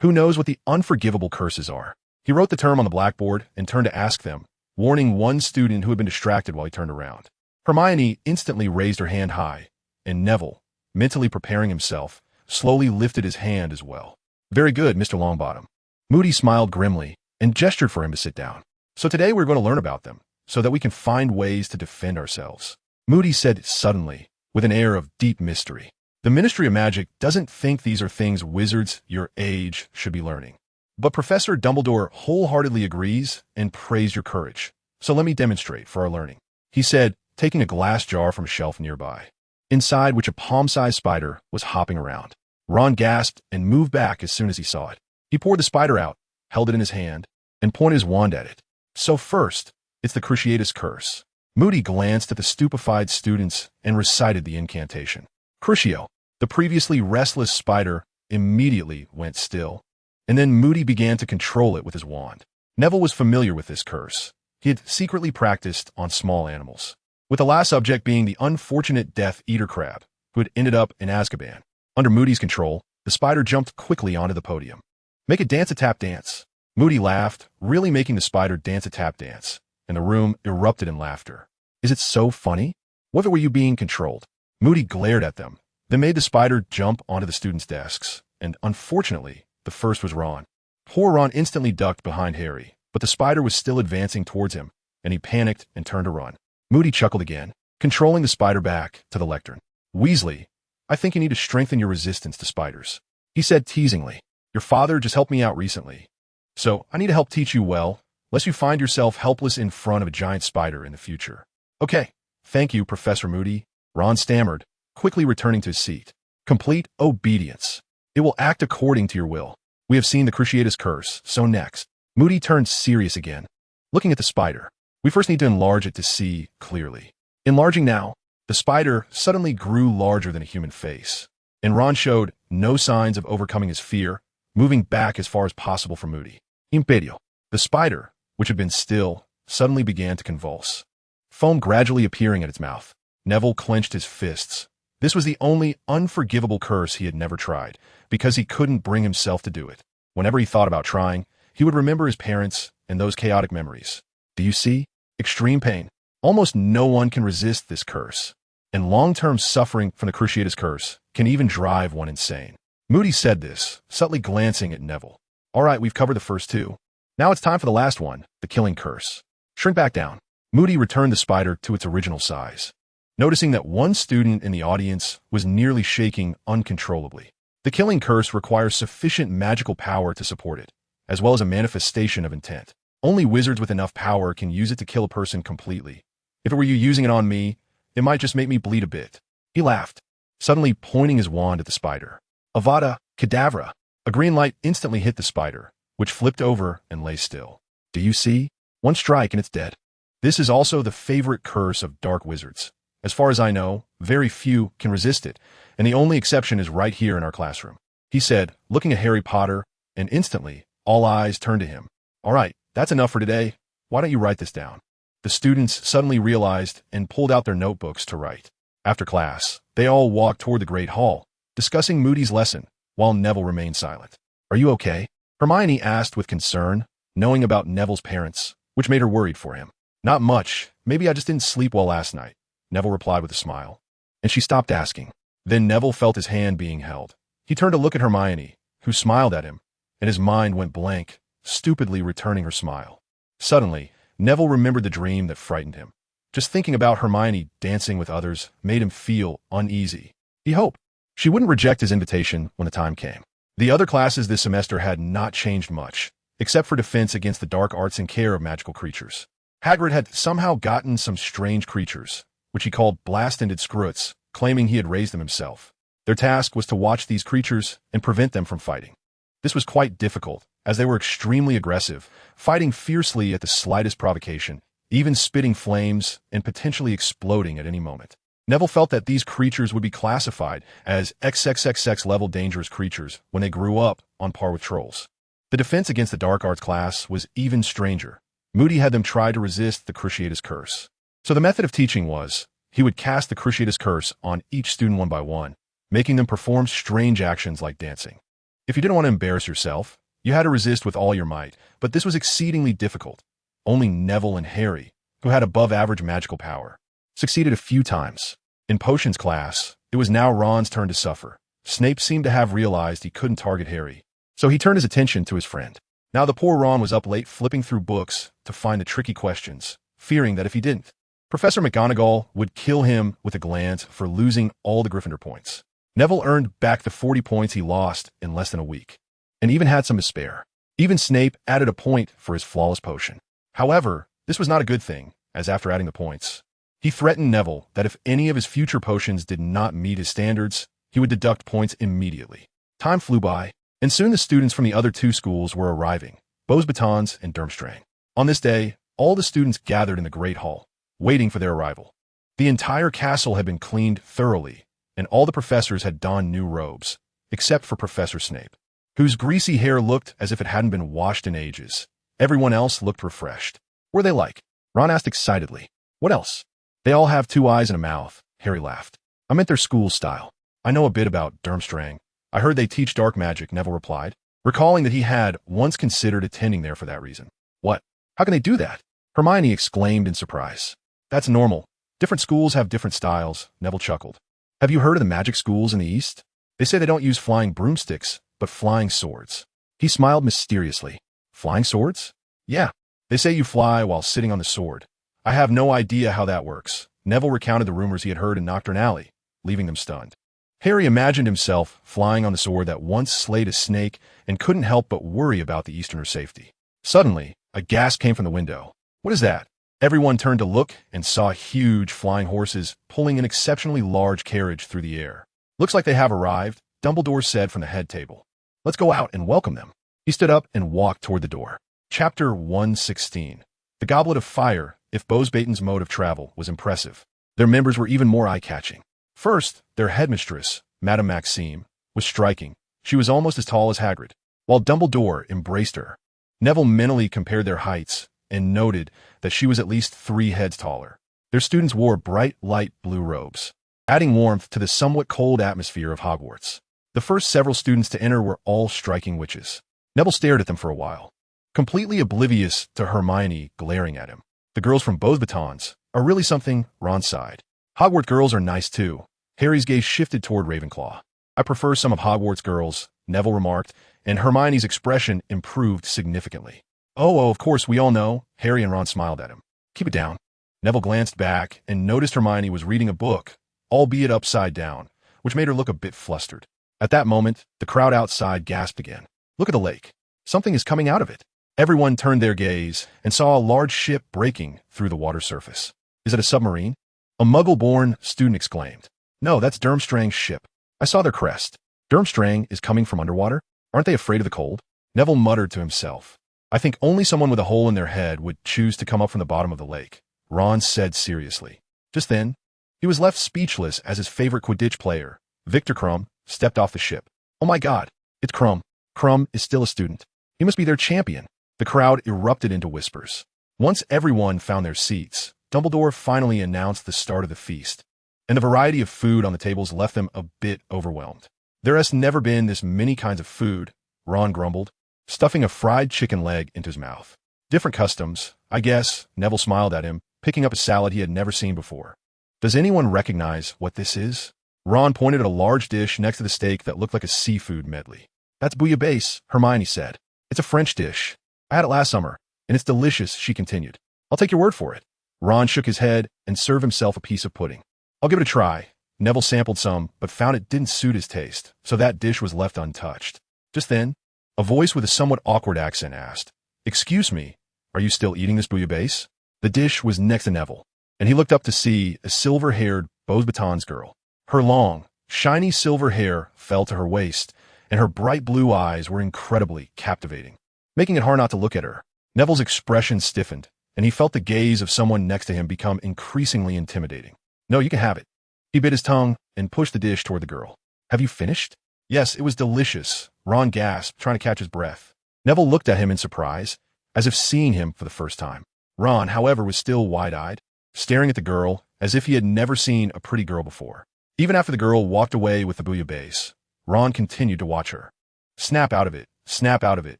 [SPEAKER 1] Who knows what the unforgivable curses are? He wrote the term on the blackboard and turned to ask them, warning one student who had been distracted while he turned around. Hermione instantly raised her hand high, and Neville, mentally preparing himself, slowly lifted his hand as well. Very good, Mr. Longbottom. Moody smiled grimly and gestured for him to sit down. So today we're going to learn about them, so that we can find ways to defend ourselves. Moody said suddenly, with an air of deep mystery. The Ministry of Magic doesn't think these are things wizards your age should be learning. But Professor Dumbledore wholeheartedly agrees and praised your courage. So let me demonstrate for our learning, he said, taking a glass jar from a shelf nearby, inside which a palm-sized spider was hopping around. Ron gasped and moved back as soon as he saw it. He poured the spider out, held it in his hand, and pointed his wand at it. So first, it's the Cruciatus Curse. Moody glanced at the stupefied students and recited the incantation. Crucio, the previously restless spider, immediately went still, and then Moody began to control it with his wand. Neville was familiar with this curse. He had secretly practiced on small animals, with the last subject being the unfortunate Death Eater crab, who had ended up in Azkaban. Under Moody's control, the spider jumped quickly onto the podium. Make it dance-a-tap-dance. Moody laughed, really making the spider dance-a-tap-dance, and the room erupted in laughter. Is it so funny? What were you being controlled? Moody glared at them, then made the spider jump onto the students' desks, and unfortunately, the first was Ron. Poor Ron instantly ducked behind Harry, but the spider was still advancing towards him, and he panicked and turned to run. Moody chuckled again, controlling the spider back to the lectern. Weasley, I think you need to strengthen your resistance to spiders, he said teasingly. Your father just helped me out recently, so I need to help teach you well, lest you find yourself helpless in front of a giant spider in the future. Okay, thank you, Professor Moody, Ron stammered, quickly returning to his seat. Complete obedience. It will act according to your will. We have seen the Cruciatus Curse, so next. Moody turned serious again, looking at the spider. We first need to enlarge it to see clearly. Enlarging now, the spider suddenly grew larger than a human face, and Ron showed no signs of overcoming his fear, moving back as far as possible from Moody. Imperio. The spider, which had been still, suddenly began to convulse, foam gradually appearing at its mouth. Neville clenched his fists. This was the only unforgivable curse he had never tried, because he couldn't bring himself to do it. Whenever he thought about trying, he would remember his parents and those chaotic memories. Do you see? Extreme pain. Almost no one can resist this curse, and long-term suffering from the Cruciatus Curse can even drive one insane. Moody said this, subtly glancing at Neville. All right, we've covered the first two. Now it's time for the last one, the killing curse. Shrink back down. Moody returned the spider to its original size, noticing that one student in the audience was nearly shaking uncontrollably. The killing curse requires sufficient magical power to support it, as well as a manifestation of intent. Only wizards with enough power can use it to kill a person completely. If it were you using it on me, it might just make me bleed a bit. He laughed, suddenly pointing his wand at the spider. Avada Kedavra! A green light instantly hit the spider, which flipped over and lay still. Do you see? One strike and it's dead. This is also the favorite curse of dark wizards. As far as I know, very few can resist it, and the only exception is right here in our classroom, he said, looking at Harry Potter, and instantly, all eyes turned to him. All right, that's enough for today. Why don't you write this down? The students suddenly realized and pulled out their notebooks to write. After class, they all walked toward the Great Hall, discussing Moody's lesson, while Neville remained silent. Are you okay? Hermione asked with concern, knowing about Neville's parents, which made her worried for him. Not much. Maybe I just didn't sleep well last night, Neville replied with a smile. And she stopped asking. Then Neville felt his hand being held. He turned to look at Hermione, who smiled at him, and his mind went blank, stupidly returning her smile. Suddenly, Neville remembered the dream that frightened him. Just thinking about Hermione dancing with others made him feel uneasy. He hoped she wouldn't reject his invitation when the time came. The other classes this semester had not changed much, except for defense against the dark arts and care of magical creatures. Hagrid had somehow gotten some strange creatures, which he called blast-ended scroots, claiming he had raised them himself. Their task was to watch these creatures and prevent them from fighting. This was quite difficult, as they were extremely aggressive, fighting fiercely at the slightest provocation, even spitting flames and potentially exploding at any moment. Neville felt that these creatures would be classified as XXXX level dangerous creatures when they grew up, on par with trolls. The defense against the dark arts class was even stranger. Moody had them try to resist the Cruciatus Curse. So the method of teaching was, he would cast the Cruciatus Curse on each student one by one, making them perform strange actions like dancing. If you didn't want to embarrass yourself, you had to resist with all your might, but this was exceedingly difficult. Only Neville and Harry, who had above-average magical power, succeeded a few times. In Potions class, it was now Ron's turn to suffer. Snape seemed to have realized he couldn't target Harry, so he turned his attention to his friend. Now the poor Ron was up late flipping through books to find the tricky questions, fearing that if he didn't, Professor McGonagall would kill him with a glance for losing all the Gryffindor points. Neville earned back the 40 points he lost in less than a week, and even had some to spare. Even Snape added a point for his flawless potion. However, this was not a good thing, as after adding the points, he threatened Neville that if any of his future potions did not meet his standards, he would deduct points immediately. Time flew by, and soon the students from the other two schools were arriving, Beauxbatons and Durmstrang. On this day, all the students gathered in the Great Hall, waiting for their arrival. The entire castle had been cleaned thoroughly, and all the professors had donned new robes, except for Professor Snape, whose greasy hair looked as if it hadn't been washed in ages. Everyone else looked refreshed. What were they like? Ron asked excitedly. What else? They all have 2 eyes and a mouth, Harry laughed. I meant their school style. I know a bit about Durmstrang. I heard they teach dark magic, Neville replied, recalling that he had once considered attending there for that reason. What? How can they do that? Hermione exclaimed in surprise. That's normal. Different schools have different styles, Neville chuckled. Have you heard of the magic schools in the East? They say they don't use flying broomsticks, but flying swords. He smiled mysteriously. Flying swords? Yeah. They say you fly while sitting on the sword. I have no idea how that works. Neville recounted the rumors he had heard in Knockturn Alley, leaving them stunned. Harry imagined himself flying on the sword that once slayed a snake and couldn't help but worry about the Easterner's safety. Suddenly, a gasp came from the window. What is that? Everyone turned to look and saw huge flying horses pulling an exceptionally large carriage through the air. Looks like they have arrived, Dumbledore said from the head table. Let's go out and welcome them. He stood up and walked toward the door. Chapter 116. The Goblet of Fire, if Beauxbatons' mode of travel, was impressive. Their members were even more eye-catching. First, their headmistress, Madame Maxime, was striking. She was almost as tall as Hagrid, while Dumbledore embraced her. Neville mentally compared their heights and noted that she was at least 3 heads taller. Their students wore bright light blue robes, adding warmth to the somewhat cold atmosphere of Hogwarts. The first several students to enter were all striking witches. Neville stared at them for a while, completely oblivious to Hermione glaring at him. The girls from Beauxbatons are really something, Ron sighed. Hogwarts girls are nice too. Harry's gaze shifted toward Ravenclaw. I prefer some of Hogwarts girls, Neville remarked, and Hermione's expression improved significantly. Oh, of course, we all know. Harry and Ron smiled at him. Keep it down. Neville glanced back and noticed Hermione was reading a book, albeit upside down, which made her look a bit flustered. At that moment, the crowd outside gasped again. Look at the lake. Something is coming out of it. Everyone turned their gaze and saw a large ship breaking through the water surface. Is it a submarine? A Muggle-born student exclaimed. No, that's Durmstrang's ship. I saw their crest. Durmstrang is coming from underwater? Aren't they afraid of the cold? Neville muttered to himself. I think only someone with a hole in their head would choose to come up from the bottom of the lake, Ron said seriously. Just then, he was left speechless as his favorite Quidditch player, Victor Crumb, stepped off the ship. Oh my God, it's Crumb. Crumb is still a student. He must be their champion. The crowd erupted into whispers. Once everyone found their seats, Dumbledore finally announced the start of the feast, and the variety of food on the tables left them a bit overwhelmed. There has never been this many kinds of food, Ron grumbled, stuffing a fried chicken leg into his mouth. Different customs, I guess, Neville smiled at him, picking up a salad he had never seen before. Does anyone recognize what this is? Ron pointed at a large dish next to the steak that looked like a seafood medley. That's bouillabaisse, Hermione said. It's a French dish. I had it last summer, and it's delicious, she continued. I'll take your word for it. Ron shook his head and served himself a piece of pudding. I'll give it a try. Neville sampled some, but found it didn't suit his taste, so that dish was left untouched. Just then, a voice with a somewhat awkward accent asked, Excuse me, are you still eating this bouillabaisse? The dish was next to Neville, and he looked up to see a silver-haired Beauxbatons girl. Her long, shiny silver hair fell to her waist, and her bright blue eyes were incredibly captivating, making it hard not to look at her. Neville's expression stiffened, and he felt the gaze of someone next to him become increasingly intimidating. No, you can have it. He bit his tongue and pushed the dish toward the girl. Have you finished? Yes, it was delicious, Ron gasped, trying to catch his breath. Neville looked at him in surprise, as if seeing him for the first time. Ron, however, was still wide-eyed, staring at the girl as if he had never seen a pretty girl before. Even after the girl walked away with the bouillabaisse, Ron continued to watch her. Snap out of it, snap out of it.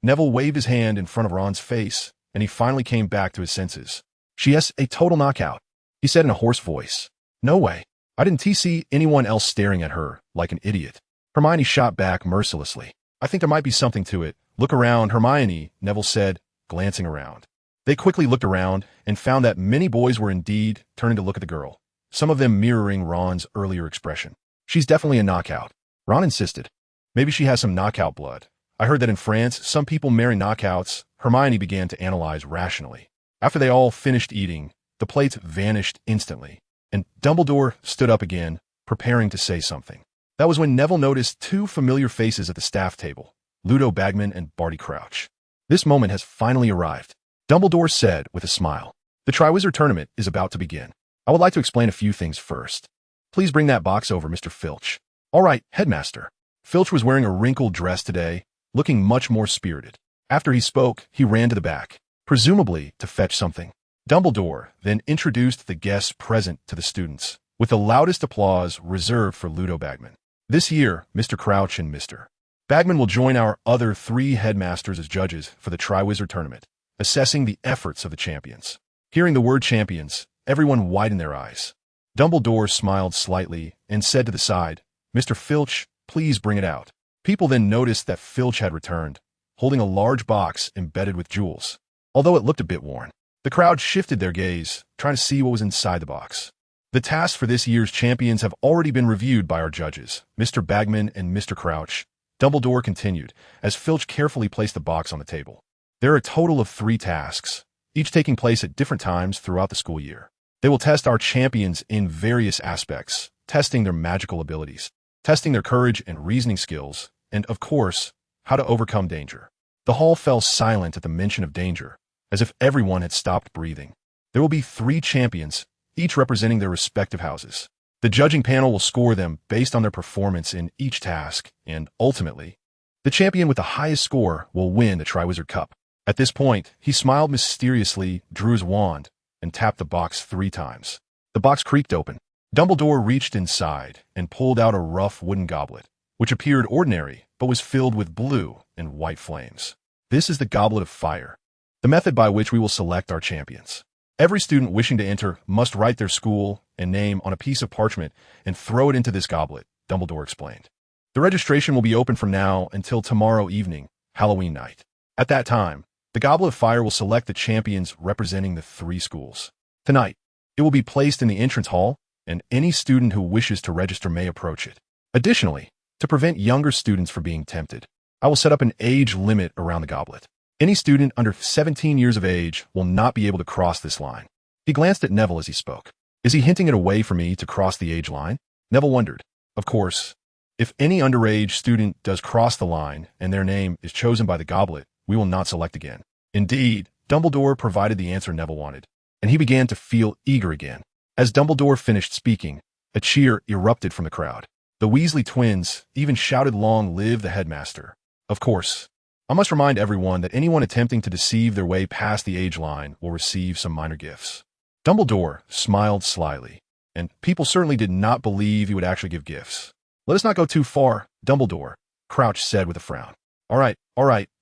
[SPEAKER 1] Neville waved his hand in front of Ron's face, and he finally came back to his senses. She has a total knockout, he said in a hoarse voice. No way. I didn't see anyone else staring at her like an idiot. Hermione shot back mercilessly. I think there might be something to it. Look around, Hermione, Neville said, glancing around. They quickly looked around and found that many boys were indeed turning to look at the girl, some of them mirroring Ron's earlier expression. She's definitely a knockout, Ron insisted. Maybe she has some knockout blood. I heard that in France, some people marry knockouts. Hermione began to analyze rationally. After they all finished eating, the plates vanished instantly, and Dumbledore stood up again, preparing to say something. That was when Neville noticed two familiar faces at the staff table, Ludo Bagman and Barty Crouch. This moment has finally arrived, Dumbledore said with a smile. The Triwizard Tournament is about to begin. I would like to explain a few things first. Please bring that box over, Mr. Filch. All right, Headmaster. Filch was wearing a wrinkled dress today, looking much more spirited. After he spoke, he ran to the back, presumably to fetch something. Dumbledore then introduced the guests present to the students, with the loudest applause reserved for Ludo Bagman. This year, Mr. Crouch and Mr. Bagman will join our other 3 headmasters as judges for the Triwizard Tournament, assessing the efforts of the champions. Hearing the word champions, everyone widened their eyes. Dumbledore smiled slightly and said to the side, Mr. Filch, please bring it out. People then noticed that Filch had returned, holding a large box embedded with jewels. Although it looked a bit worn, the crowd shifted their gaze, trying to see what was inside the box. The tasks for this year's champions have already been reviewed by our judges, Mr. Bagman and Mr. Crouch. Dumbledore continued, as Filch carefully placed the box on the table. There are a total of 3 tasks, each taking place at different times throughout the school year. They will test our champions in various aspects, testing their magical abilities, testing their courage and reasoning skills, and, of course, how to overcome danger. The hall fell silent at the mention of danger, as if everyone had stopped breathing. There will be 3 champions, each representing their respective houses. The judging panel will score them based on their performance in each task, and, ultimately, the champion with the highest score will win the Triwizard Cup. At this point, he smiled mysteriously, drew his wand, and tapped the box 3 times. The box creaked open. Dumbledore reached inside and pulled out a rough wooden goblet, which appeared ordinary but was filled with blue and white flames. This is the Goblet of Fire, the method by which we will select our champions. Every student wishing to enter must write their school and name on a piece of parchment and throw it into this goblet, Dumbledore explained. The registration will be open from now until tomorrow evening, Halloween night. At that time, The Goblet of Fire will select the champions representing the 3 schools. Tonight, it will be placed in the entrance hall, and any student who wishes to register may approach it. Additionally, to prevent younger students from being tempted, I will set up an age limit around the goblet. Any student under 17 years of age will not be able to cross this line. He glanced at Neville as he spoke. Is he hinting it away for me to cross the age line? Neville wondered. Of course, if any underage student does cross the line and their name is chosen by the goblet, we will not select again. Indeed, Dumbledore provided the answer Neville wanted, and he began to feel eager again. As Dumbledore finished speaking, a cheer erupted from the crowd. The Weasley twins even shouted, "Long live the headmaster." Of course, I must remind everyone that anyone attempting to deceive their way past the age line will receive some minor gifts. Dumbledore smiled slyly, and people certainly did not believe he would actually give gifts. Let us not go too far, Dumbledore, Crouch said with a frown. All right,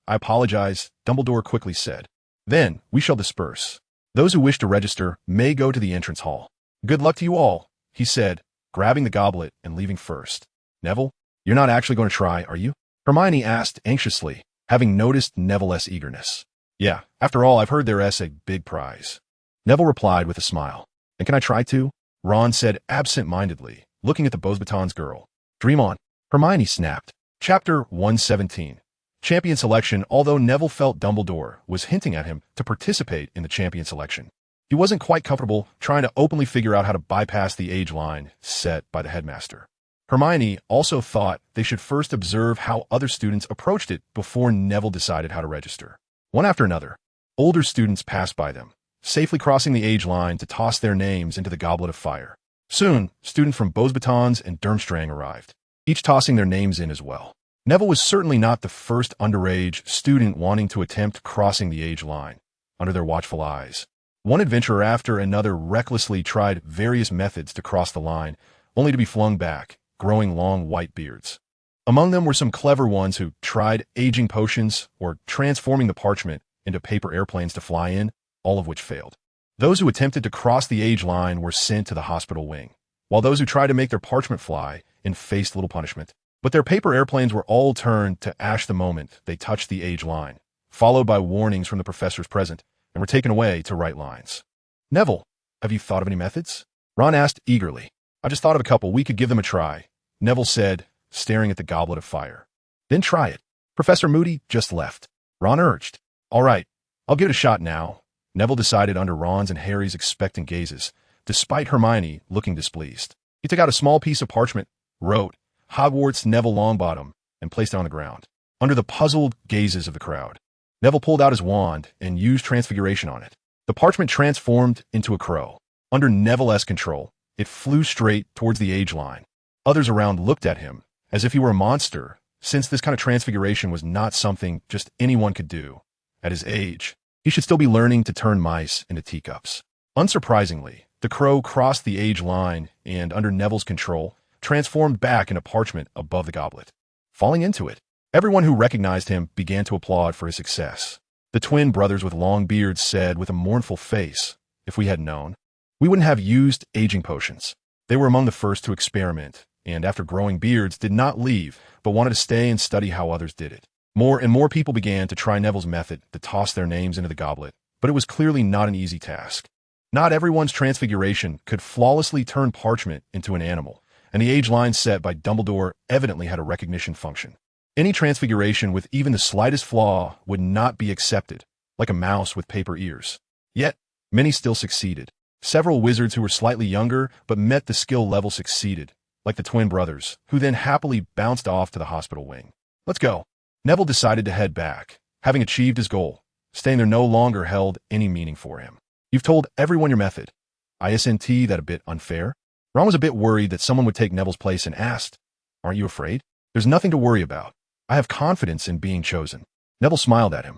[SPEAKER 1] I apologize, Dumbledore quickly said. Then we shall disperse. Those who wish to register may go to the entrance hall. Good luck to you all, he said, grabbing the goblet and leaving first. Neville, you're not actually going to try, are you? Hermione asked anxiously, having noticed Neville's eagerness. Yeah, after all, I've heard there's a big prize. Neville replied with a smile. And can I try to? Ron said absent-mindedly, looking at the Beauxbatons girl. Dream on, Hermione snapped. Chapter 117. Champion Selection. Although Neville felt Dumbledore was hinting at him to participate in the champion selection, he wasn't quite comfortable trying to openly figure out how to bypass the age line set by the headmaster. Hermione also thought they should first observe how other students approached it before Neville decided how to register. One after another, older students passed by them, safely crossing the age line to toss their names into the Goblet of Fire. Soon, students from Beauxbatons and Durmstrang arrived, each tossing their names in as well. Neville was certainly not the first underage student wanting to attempt crossing the age line under their watchful eyes. One adventurer after another recklessly tried various methods to cross the line, only to be flung back, growing long white beards. Among them were some clever ones who tried aging potions or transforming the parchment into paper airplanes to fly in, all of which failed. Those who attempted to cross the age line were sent to the hospital wing, while those who tried to make their parchment fly and faced little punishment. But their paper airplanes were all turned to ash the moment they touched the age line, followed by warnings from the professors present, and were taken away to write lines. Neville, have you thought of any methods? Ron asked eagerly. I just thought of a couple. We could give them a try, Neville said, staring at the Goblet of Fire. Then try it. Professor Moody just left. Ron urged. All right, I'll give it a shot now, Neville decided under Ron's and Harry's expectant gazes, despite Hermione looking displeased. He took out a small piece of parchment, wrote, Hogwarts Neville Longbottom, and placed it on the ground. Under the puzzled gazes of the crowd, Neville pulled out his wand and used transfiguration on it. The parchment transformed into a crow. Under Neville's control, it flew straight towards the age line. Others around looked at him as if he were a monster, since this kind of transfiguration was not something just anyone could do. At his age, he should still be learning to turn mice into teacups. Unsurprisingly, the crow crossed the age line and, under Neville's control, transformed back into parchment above the goblet. Falling into it, everyone who recognized him began to applaud for his success. The twin brothers with long beards said with a mournful face, if we had known, we wouldn't have used aging potions. They were among the first to experiment, and after growing beards did not leave, but wanted to stay and study how others did it. More and more people began to try Neville's method to toss their names into the goblet, but it was clearly not an easy task. Not everyone's transfiguration could flawlessly turn parchment into an animal, and the age line set by Dumbledore evidently had a recognition function. Any transfiguration with even the slightest flaw would not be accepted, like a mouse with paper ears. Yet, many still succeeded. Several wizards who were slightly younger but met the skill level succeeded, like the twin brothers, who then happily bounced off to the hospital wing. Let's go. Neville decided to head back, having achieved his goal. Staying there no longer held any meaning for him. You've told everyone your method. Isn't that a bit unfair? Ron was a bit worried that someone would take Neville's place and asked, Aren't you afraid? There's nothing to worry about. I have confidence in being chosen. Neville smiled at him.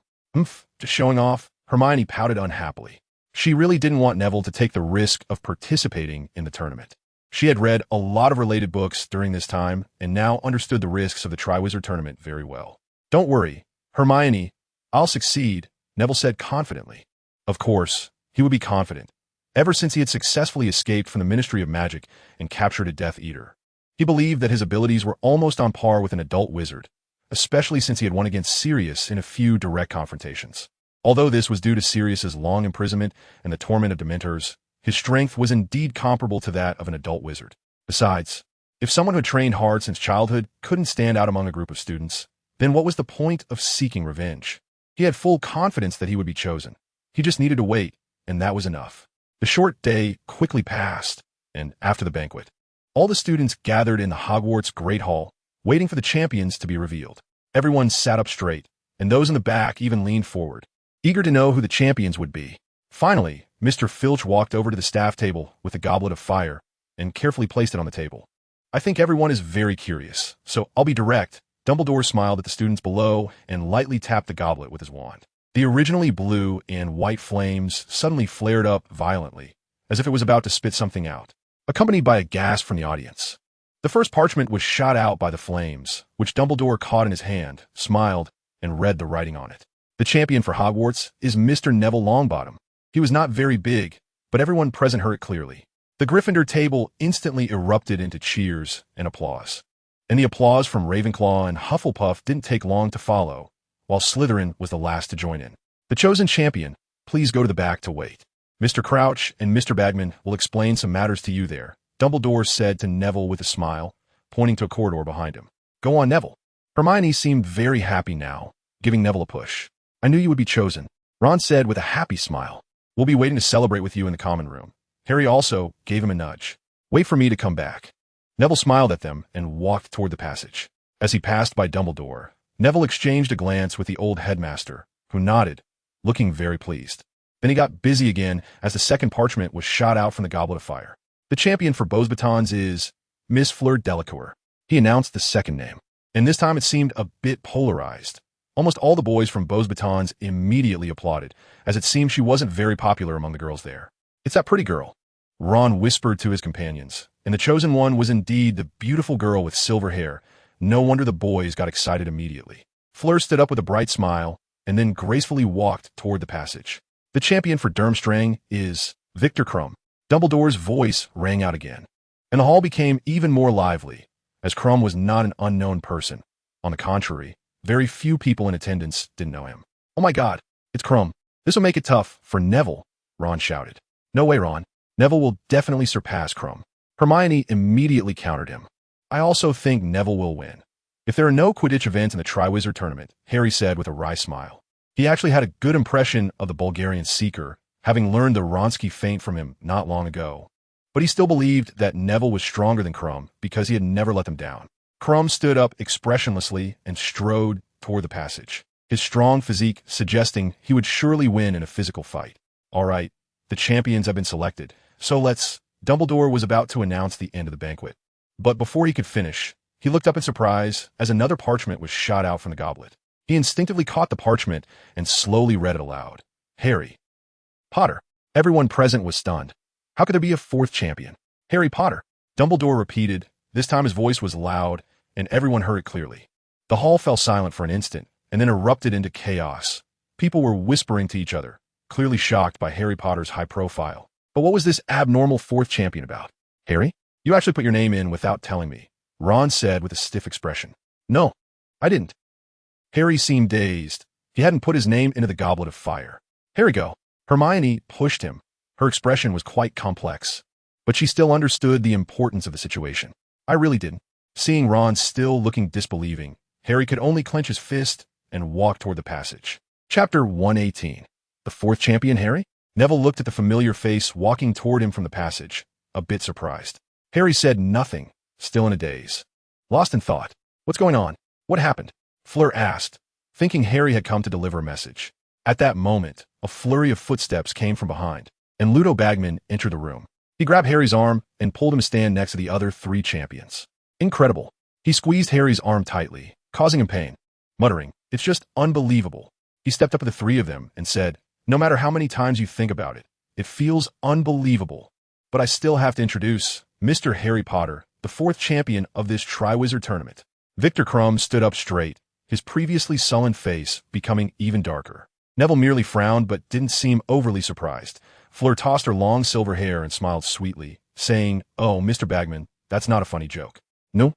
[SPEAKER 1] Just showing off. Hermione pouted unhappily. She really didn't want Neville to take the risk of participating in the tournament. She had read a lot of related books during this time and now understood the risks of the Triwizard Tournament very well. Don't worry, Hermione, I'll succeed, Neville said confidently. Of course, he would be confident, ever since he had successfully escaped from the Ministry of Magic and captured a Death Eater. He believed that his abilities were almost on par with an adult wizard, especially since he had won against Sirius in a few direct confrontations. Although this was due to Sirius's long imprisonment and the torment of Dementors, his strength was indeed comparable to that of an adult wizard. Besides, if someone who had trained hard since childhood couldn't stand out among a group of students, then what was the point of seeking revenge? He had full confidence that he would be chosen. He just needed to wait, and that was enough. The short day quickly passed, and after the banquet, all the students gathered in the Hogwarts Great Hall, waiting for the champions to be revealed. Everyone sat up straight, and those in the back even leaned forward, eager to know who the champions would be. Finally, Mr. Filch walked over to the staff table with a goblet of fire and carefully placed it on the table. I think everyone is very curious, so I'll be direct. Dumbledore smiled at the students below and lightly tapped the goblet with his wand. The originally blue and white flames suddenly flared up violently, as if it was about to spit something out, accompanied by a gasp from the audience. The first parchment was shot out by the flames, which Dumbledore caught in his hand, smiled, and read the writing on it. The champion for Hogwarts is Mr. Neville Longbottom. He was not very big, but everyone present heard it clearly. The Gryffindor table instantly erupted into cheers and applause. And the applause from Ravenclaw and Hufflepuff didn't take long to follow, while Slytherin was the last to join in. The chosen champion, please go to the back to wait. Mr. Crouch and Mr. Bagman will explain some matters to you there, Dumbledore said to Neville with a smile, pointing to a corridor behind him. Go on, Neville. Hermione seemed very happy now, giving Neville a push. I knew you would be chosen, Ron said with a happy smile. We'll be waiting to celebrate with you in the common room. Harry also gave him a nudge. Wait for me to come back. Neville smiled at them and walked toward the passage. As he passed by Dumbledore, Neville exchanged a glance with the old headmaster, who nodded, looking very pleased. Then he got busy again as the second parchment was shot out from the goblet of fire. The champion for Beauxbatons is Miss Fleur Delacour. He announced the second name, and this time it seemed a bit polarized. Almost all the boys from Beauxbatons immediately applauded, as it seemed she wasn't very popular among the girls there. It's that pretty girl, Ron whispered to his companions, and the chosen one was indeed the beautiful girl with silver hair. No wonder the boys got excited immediately. Fleur stood up with a bright smile, and then gracefully walked toward the passage. The champion for Durmstrang is Victor Krum. Dumbledore's voice rang out again, and the hall became even more lively, as Krum was not an unknown person. On the contrary, very few people in attendance didn't know him. Oh my God, it's Krum. This will make it tough for Neville, Ron shouted. No way, Ron. Neville will definitely surpass Krum. Hermione immediately countered him. I also think Neville will win. If there are no Quidditch events in the Triwizard Tournament, Harry said with a wry smile. He actually had a good impression of the Bulgarian Seeker, having learned the Wronski feint from him not long ago. But he still believed that Neville was stronger than Krum because he had never let them down. Krum stood up expressionlessly and strode toward the passage, his strong physique suggesting he would surely win in a physical fight. All right, the champions have been selected, so let's... Dumbledore was about to announce the end of the banquet. But before he could finish, he looked up in surprise as another parchment was shot out from the goblet. He instinctively caught the parchment and slowly read it aloud. Harry Potter. Everyone present was stunned. How could there be a fourth champion? Harry Potter. Dumbledore repeated. This time his voice was loud, and everyone heard it clearly. The hall fell silent for an instant, and then erupted into chaos. People were whispering to each other, clearly shocked by Harry Potter's high profile. But what was this abnormal fourth champion about? Harry? You actually put your name in without telling me, Ron said with a stiff expression. No, I didn't. Harry seemed dazed. He hadn't put his name into the goblet of fire. Here we go. Hermione pushed him. Her expression was quite complex, but she still understood the importance of the situation. I really didn't. Seeing Ron still looking disbelieving, Harry could only clench his fist and walk toward the passage. Chapter 118. The fourth champion, Harry? Neville looked at the familiar face walking toward him from the passage, a bit surprised. Harry said nothing, still in a daze. Lost in thought. What's going on? What happened? Fleur asked, thinking Harry had come to deliver a message. At that moment, a flurry of footsteps came from behind, and Ludo Bagman entered the room. He grabbed Harry's arm and pulled him to stand next to the other three champions. Incredible. He squeezed Harry's arm tightly, causing him pain, muttering, "It's just unbelievable." He stepped up to the three of them and said, "No matter how many times you think about it, it feels unbelievable. But I still have to introduce Mr. Harry Potter, the fourth champion of this Triwizard Tournament." Victor Krum stood up straight, his previously sullen face becoming even darker. Neville merely frowned but didn't seem overly surprised. Fleur tossed her long silver hair and smiled sweetly, saying, "Oh, Mr. Bagman, that's not a funny joke." No.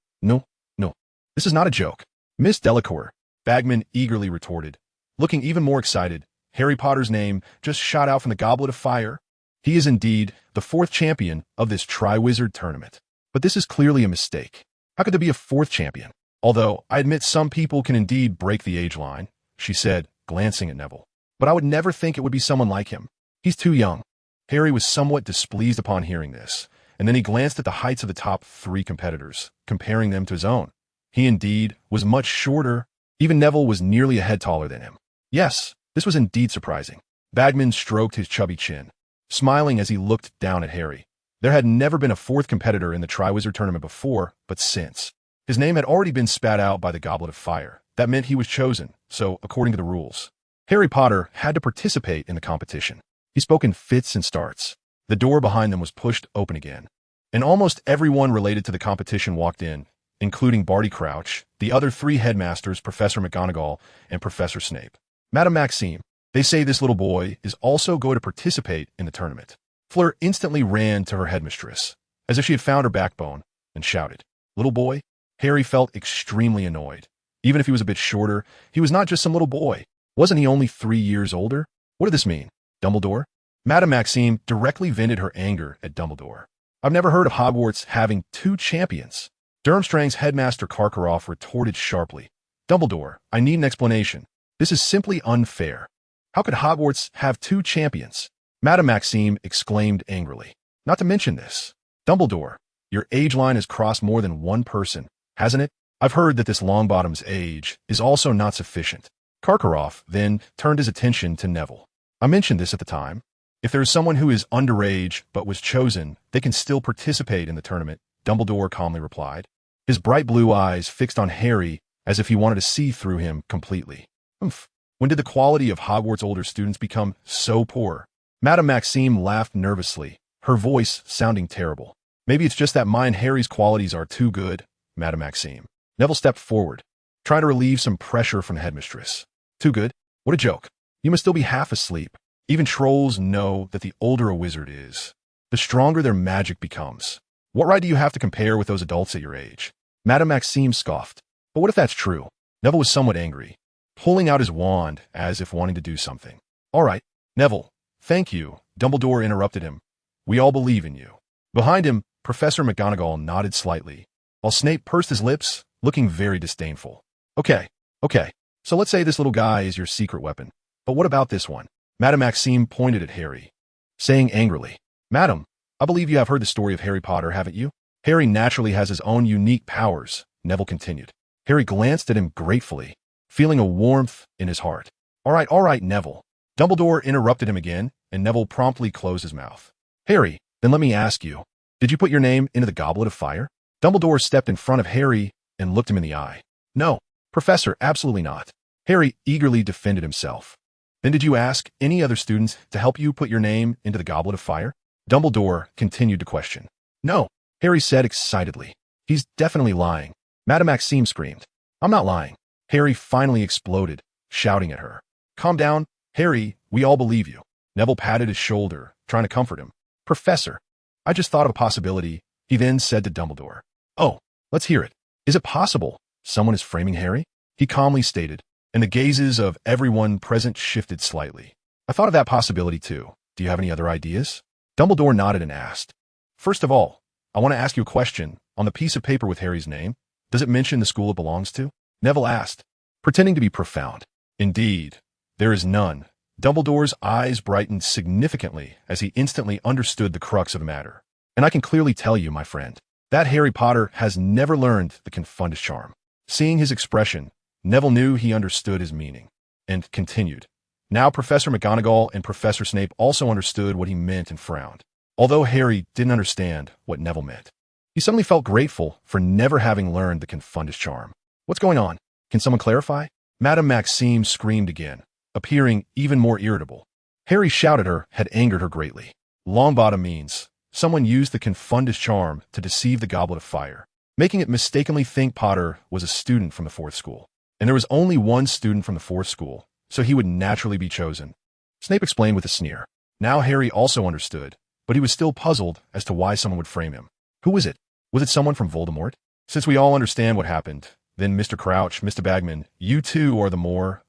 [SPEAKER 1] This is not a joke. Miss Delacour, Bagman eagerly retorted. Looking even more excited, Harry Potter's name just shot out from the Goblet of Fire. He is indeed the fourth champion of this Triwizard tournament. But this is clearly a mistake. How could there be a fourth champion? Although, I admit some people can indeed break the age line, she said, glancing at Neville. But I would never think it would be someone like him. He's too young. Harry was somewhat displeased upon hearing this, and then he glanced at the heights of the top 3 competitors, comparing them to his own. He indeed was much shorter. Even Neville was nearly a head taller than him. Yes, this was indeed surprising. Bagman stroked his chubby chin, smiling as he looked down at Harry. There had never been a fourth competitor in the Triwizard tournament before, but since his name had already been spat out by the Goblet of Fire, that meant he was chosen, so according to the rules, Harry Potter had to participate in the competition. He spoke in fits and starts. The door behind them was pushed open again, and almost everyone related to the competition walked in, including Barty Crouch, the other 3 headmasters, Professor McGonagall and Professor Snape. Madame Maxime, they say this little boy is also going to participate in the tournament. Fleur instantly ran to her headmistress, as if she had found her backbone, and shouted, "Little boy?" Harry felt extremely annoyed. Even if he was a bit shorter, he was not just some little boy. Wasn't he only 3 years older? What did this mean? Dumbledore? Madame Maxime directly vented her anger at Dumbledore. I've never heard of Hogwarts having 2 champions. Durmstrang's headmaster Karkaroff retorted sharply. Dumbledore, I need an explanation. This is simply unfair. How could Hogwarts have 2 champions? Madame Maxime exclaimed angrily. Not to mention this. Dumbledore, your age line has crossed more than 1 person, hasn't it? I've heard that this Longbottom's age is also not sufficient. Karkaroff then turned his attention to Neville. I mentioned this at the time. If there is someone who is underage but was chosen, they can still participate in the tournament, Dumbledore calmly replied, his bright blue eyes fixed on Harry as if he wanted to see through him completely. Humph. When did the quality of Hogwarts' older students become so poor? Madame Maxime laughed nervously, her voice sounding terrible. Maybe it's just that mine Harry's qualities are too good, Madame Maxime. Neville stepped forward, trying to relieve some pressure from the headmistress. Too good? What a joke. You must still be half asleep. Even trolls know that the older a wizard is, the stronger their magic becomes. What right do you have to compare with those adults at your age? Madame Maxime scoffed. But what if that's true? Neville was somewhat angry, pulling out his wand as if wanting to do something. All right, Neville, thank you, Dumbledore interrupted him. We all believe in you. Behind him, Professor McGonagall nodded slightly, while Snape pursed his lips, looking very disdainful. Okay, so let's say this little guy is your secret weapon. But what about this one? Madame Maxime pointed at Harry, saying angrily, Madam, I believe you have heard the story of Harry Potter, haven't you? Harry naturally has his own unique powers, Neville continued. Harry glanced at him gratefully, feeling a warmth in his heart. All right, Neville. Dumbledore interrupted him again, and Neville promptly closed his mouth. Harry, then let me ask you, did you put your name into the Goblet of Fire? Dumbledore stepped in front of Harry and looked him in the eye. No, Professor, absolutely not. Harry eagerly defended himself. Then did you ask any other students to help you put your name into the Goblet of Fire? Dumbledore continued to question. No, Harry said excitedly. He's definitely lying. Madame Maxime screamed. I'm not lying. Harry finally exploded, shouting at her. Calm down, Harry, we all believe you. Neville patted his shoulder, trying to comfort him. Professor, I just thought of a possibility, he then said to Dumbledore. Oh, let's hear it. Is it possible someone is framing Harry? He calmly stated, and the gazes of everyone present shifted slightly. I thought of that possibility too. Do you have any other ideas? Dumbledore nodded and asked. First of all, I want to ask you a question. On the piece of paper with Harry's name, does it mention the school it belongs to? Neville asked, pretending to be profound. Indeed, there is none. Dumbledore's eyes brightened significantly as he instantly understood the crux of the matter. And I can clearly tell you, my friend, that Harry Potter has never learned the Confundus charm. Seeing his expression, Neville knew he understood his meaning, and continued. Now Professor McGonagall and Professor Snape also understood what he meant and frowned. Although Harry didn't understand what Neville meant, he suddenly felt grateful for never having learned the Confundus charm. What's going on? Can someone clarify? Madame Maxime screamed again, appearing even more irritable. Harry's shout at her had angered her greatly. Longbottom means someone used the Confundus charm to deceive the Goblet of Fire, making it mistakenly think Potter was a student from the 4th school. And there was only one student from the 4th school, so he would naturally be chosen. Snape explained with a sneer. Now Harry also understood, but he was still puzzled as to why someone would frame him. Who was it? Was it someone from Voldemort? Since we all understand what happened, then Mr. Crouch, Mr. Bagman, you two are the more,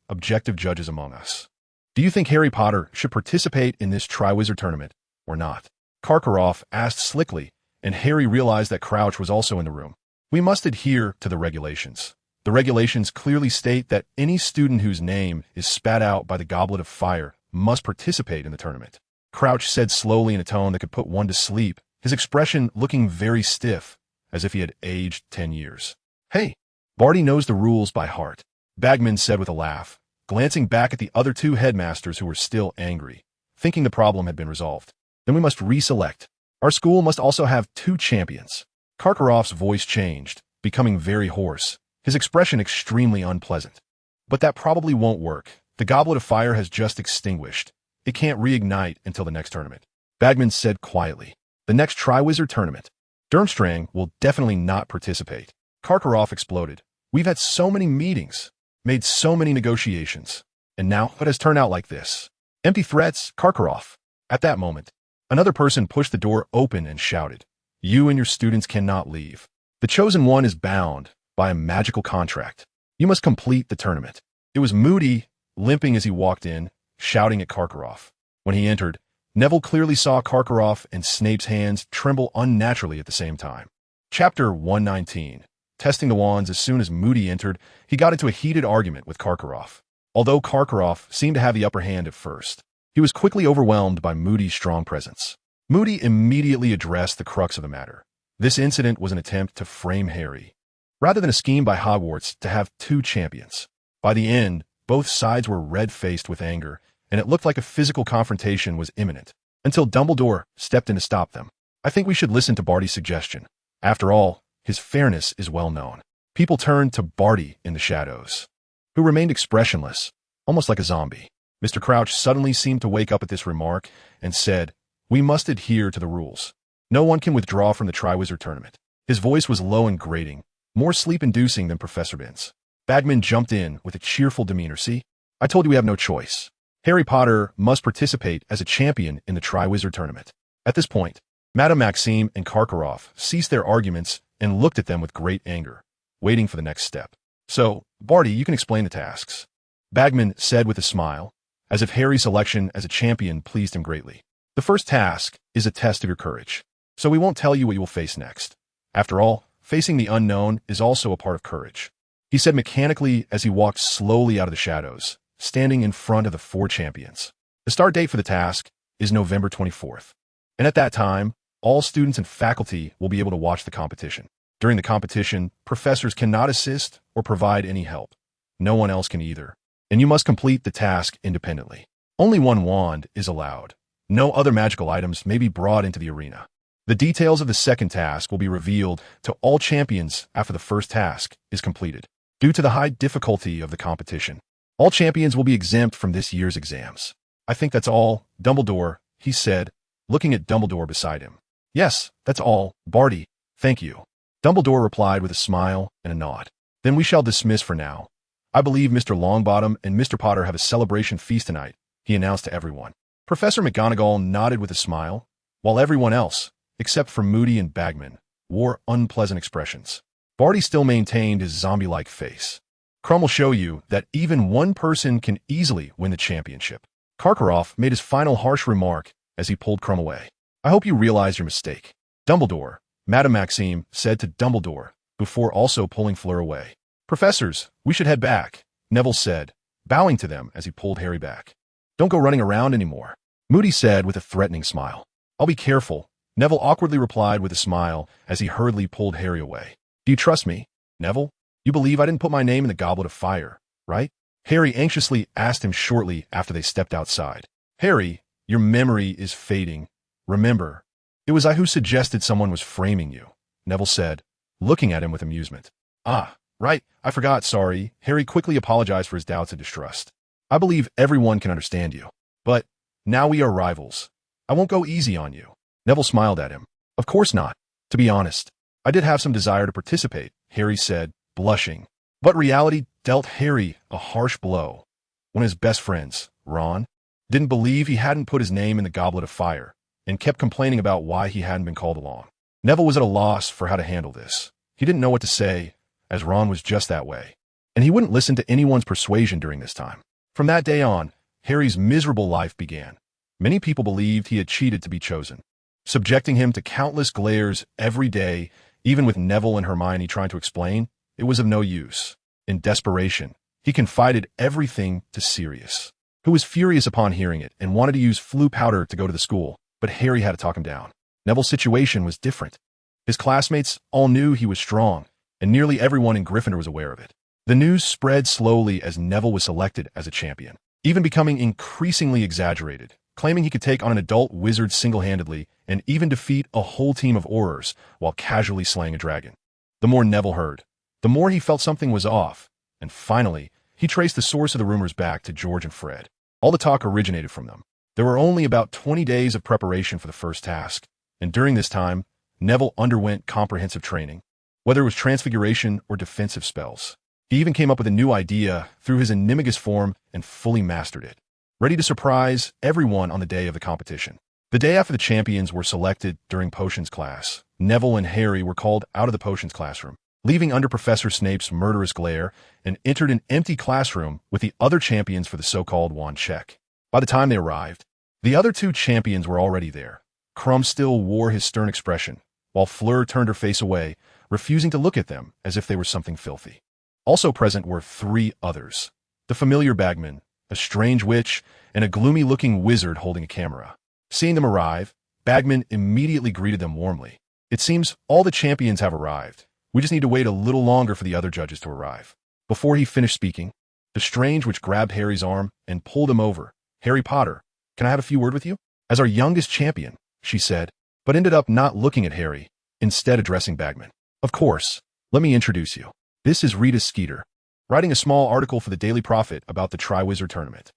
[SPEAKER 1] objective judges among us. Do you think Harry Potter should participate in this Triwizard Tournament or not? Karkaroff asked slickly, and Harry realized that Crouch was also in the room. We must adhere to the regulations. The regulations clearly state that any student whose name is spat out by the Goblet of Fire must participate in the tournament. Crouch said slowly in a tone that could put one to sleep, his expression looking very stiff, as if he had aged 10 years. Hey, Barty knows the rules by heart, Bagman said with a laugh, glancing back at the other two headmasters who were still angry, thinking the problem had been resolved. Then we must reselect. Our school must also have 2 champions. Karkaroff's voice changed, becoming very hoarse, his expression extremely unpleasant. But that probably won't work. The Goblet of Fire has just extinguished. It can't reignite until the next tournament. Bagman said quietly. The next Triwizard Tournament. Durmstrang will definitely not participate. Karkaroff exploded. We've had so many meetings, made so many negotiations, and now it has turned out like this. Empty threats, Karkaroff. At that moment, another person pushed the door open and shouted, "You and your students cannot leave. The chosen one is bound by a magical contract. You must complete the tournament." It was Moody, limping as he walked in, shouting at Karkaroff. When he entered, Neville clearly saw Karkaroff and Snape's hands tremble unnaturally at the same time. Chapter 119. Testing the wands. As soon as Moody entered, he got into a heated argument with Karkaroff. Although Karkaroff seemed to have the upper hand at first, he was quickly overwhelmed by Moody's strong presence. Moody immediately addressed the crux of the matter. This incident was an attempt to frame Harry, rather than a scheme by Hogwarts to have 2 champions. By the end, both sides were red-faced with anger, and it looked like a physical confrontation was imminent, until Dumbledore stepped in to stop them. I think we should listen to Barty's suggestion. After all, his fairness is well known. People turned to Barty in the shadows, who remained expressionless, almost like a zombie. Mr. Crouch suddenly seemed to wake up at this remark and said, "We must adhere to the rules. No one can withdraw from the Triwizard Tournament." His voice was low and grating, more sleep-inducing than Professor Binns. Bagman jumped in with a cheerful demeanor. "See, I told you we have no choice. Harry Potter must participate as a champion in the Triwizard Tournament." At this point, Madame Maxime and Karkaroff ceased their arguments and looked at them with great anger, waiting for the next step. "So, Barty, you can explain the tasks," Bagman said with a smile, as if Harry's selection as a champion pleased him greatly. "The first task is a test of your courage, so we won't tell you what you will face next. After all, facing the unknown is also a part of courage," he said mechanically as he walked slowly out of the shadows, standing in front of the 4 champions. The start date for the task is November 24th, and at that time, all students and faculty will be able to watch the competition. During the competition, professors cannot assist or provide any help. No one else can either, and you must complete the task independently. Only 1 wand is allowed. No other magical items may be brought into the arena. The details of the second task will be revealed to all champions after the first task is completed. Due to the high difficulty of the competition, all champions will be exempt from this year's exams. "I think that's all, Dumbledore," he said, looking at Dumbledore beside him. "Yes, that's all, Barty. Thank you." Dumbledore replied with a smile and a nod. "Then we shall dismiss for now. I believe Mr. Longbottom and Mr. Potter have a celebration feast tonight," he announced to everyone. Professor McGonagall nodded with a smile, while everyone else, except for Moody and Bagman, wore unpleasant expressions. Barty still maintained his zombie-like face. "Crumb will show you that even 1 person can easily win the championship." Karkaroff made his final harsh remark as he pulled Crumb away. "I hope you realize your mistake, Dumbledore," Madame Maxime said to Dumbledore, before also pulling Fleur away. "Professors, we should head back," Neville said, bowing to them as he pulled Harry back. "Don't go running around anymore," Moody said with a threatening smile. "I'll be careful," Neville awkwardly replied with a smile as he hurriedly pulled Harry away. "Do you trust me, Neville? You believe I didn't put my name in the Goblet of Fire, right?" Harry anxiously asked him shortly after they stepped outside. "Harry, your memory is fading. Remember, it was I who suggested someone was framing you," Neville said, looking at him with amusement. "Ah, right, I forgot, sorry." Harry quickly apologized for his doubts and distrust. "I believe everyone can understand you. But now we are rivals. I won't go easy on you." Neville smiled at him. "Of course not. To be honest, I did have some desire to participate," Harry said, blushing. But reality dealt Harry a harsh blow. One of his best friends, Ron, didn't believe he hadn't put his name in the Goblet of Fire, and kept complaining about why he hadn't been called along. Neville was at a loss for how to handle this. He didn't know what to say, as Ron was just that way, and he wouldn't listen to anyone's persuasion during this time. From that day on, Harry's miserable life began. Many people believed he had cheated to be chosen, subjecting him to countless glares every day. Even with Neville and Hermione trying to explain, it was of no use. In desperation, he confided everything to Sirius, who was furious upon hearing it and wanted to use flu powder to go to the school, but Harry had to talk him down. Neville's situation was different. His classmates all knew he was strong, and nearly everyone in Gryffindor was aware of it. The news spread slowly as Neville was selected as a champion, even becoming increasingly exaggerated, claiming he could take on an adult wizard single-handedly and even defeat a whole team of Aurors while casually slaying a dragon. The more Neville heard, the more he felt something was off, and finally, he traced the source of the rumors back to George and Fred. All the talk originated from them. There were only about 20 days of preparation for the first task, and during this time, Neville underwent comprehensive training, whether it was transfiguration or defensive spells. He even came up with a new idea through his Animagus form and fully mastered it, ready to surprise everyone on the day of the competition. The day after the champions were selected during potions class, Neville and Harry were called out of the potions classroom, leaving under Professor Snape's murderous glare, and entered an empty classroom with the other champions for the so-called wand check. By the time they arrived, the other two champions were already there. Krum still wore his stern expression, while Fleur turned her face away, refusing to look at them as if they were something filthy. Also present were three others: the familiar bagman, a strange witch, and a gloomy-looking wizard holding a camera. Seeing them arrive, Bagman immediately greeted them warmly. "It seems all the champions have arrived. We just need to wait a little longer for the other judges to arrive." Before he finished speaking, the strange witch grabbed Harry's arm and pulled him over. "Harry Potter, can I have a few words with you? As our youngest champion," she said, but ended up not looking at Harry, instead addressing Bagman. "Of course, let me introduce you. This is Rita Skeeter, writing a small article for the Daily Prophet about the Triwizard Tournament."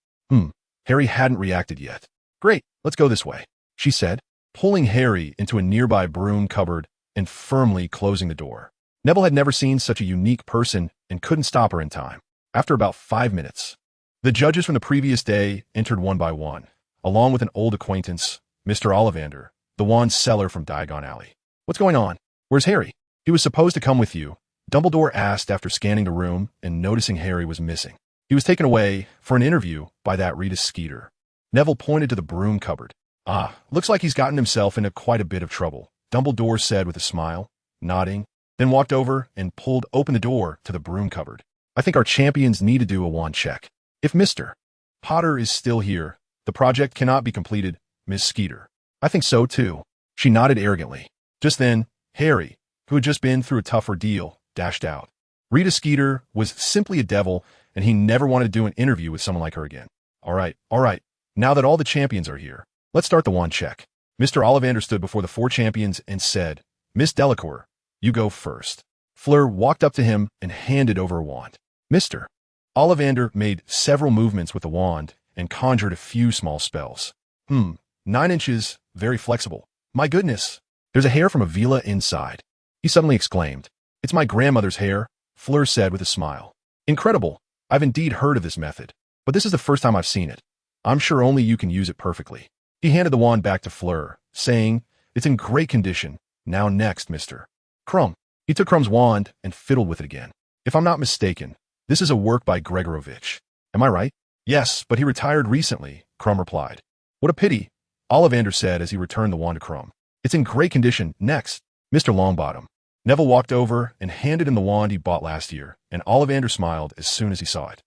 [SPEAKER 1] Harry hadn't reacted yet. "Great, let's go this way," she said, pulling Harry into a nearby broom cupboard and firmly closing the door. Neville had never seen such a unique person and couldn't stop her in time. After about 5 minutes, the judges from the previous day entered one by one, along with an old acquaintance, Mr. Ollivander, the wand seller from Diagon Alley. "What's going on? Where's Harry?" "He was supposed to come with you," Dumbledore asked after scanning the room and noticing Harry was missing. "He was taken away for an interview by that Rita Skeeter." Neville pointed to the broom cupboard. "Looks like he's gotten himself into quite a bit of trouble," Dumbledore said with a smile, nodding, then walked over and pulled open the door to the broom cupboard. "I think our champions need to do a wand check. If Mr. Potter is still here, the project cannot be completed, Miss Skeeter." "I think so too." She nodded arrogantly. Just then, Harry, who had just been through a tough ordeal, dashed out. Rita Skeeter was simply a devil, and he never wanted to do an interview with someone like her again. All right. Now that all the champions are here, let's start the wand check." Mr. Ollivander stood before the 4 champions and said, "Miss Delacour, you go first." Fleur walked up to him and handed over a wand. Mr. Ollivander made several movements with the wand and conjured a few small spells. 9 inches, very flexible. "My goodness, there's a hair from a villa inside," he suddenly exclaimed. "It's my grandmother's hair," Fleur said with a smile. "Incredible. I've indeed heard of this method, but this is the first time I've seen it. I'm sure only you can use it perfectly." He handed the wand back to Fleur, saying, "It's in great condition. Now next, Mr. Krum." He took Krum's wand and fiddled with it again. "If I'm not mistaken, this is a work by Gregorovitch. Am I right?" "Yes, but he retired recently," Krum replied. "What a pity," Ollivander said as he returned the wand to Krum. "It's in great condition. Next, Mr. Longbottom." Neville walked over and handed him the wand he bought last year, and Ollivander smiled as soon as he saw it.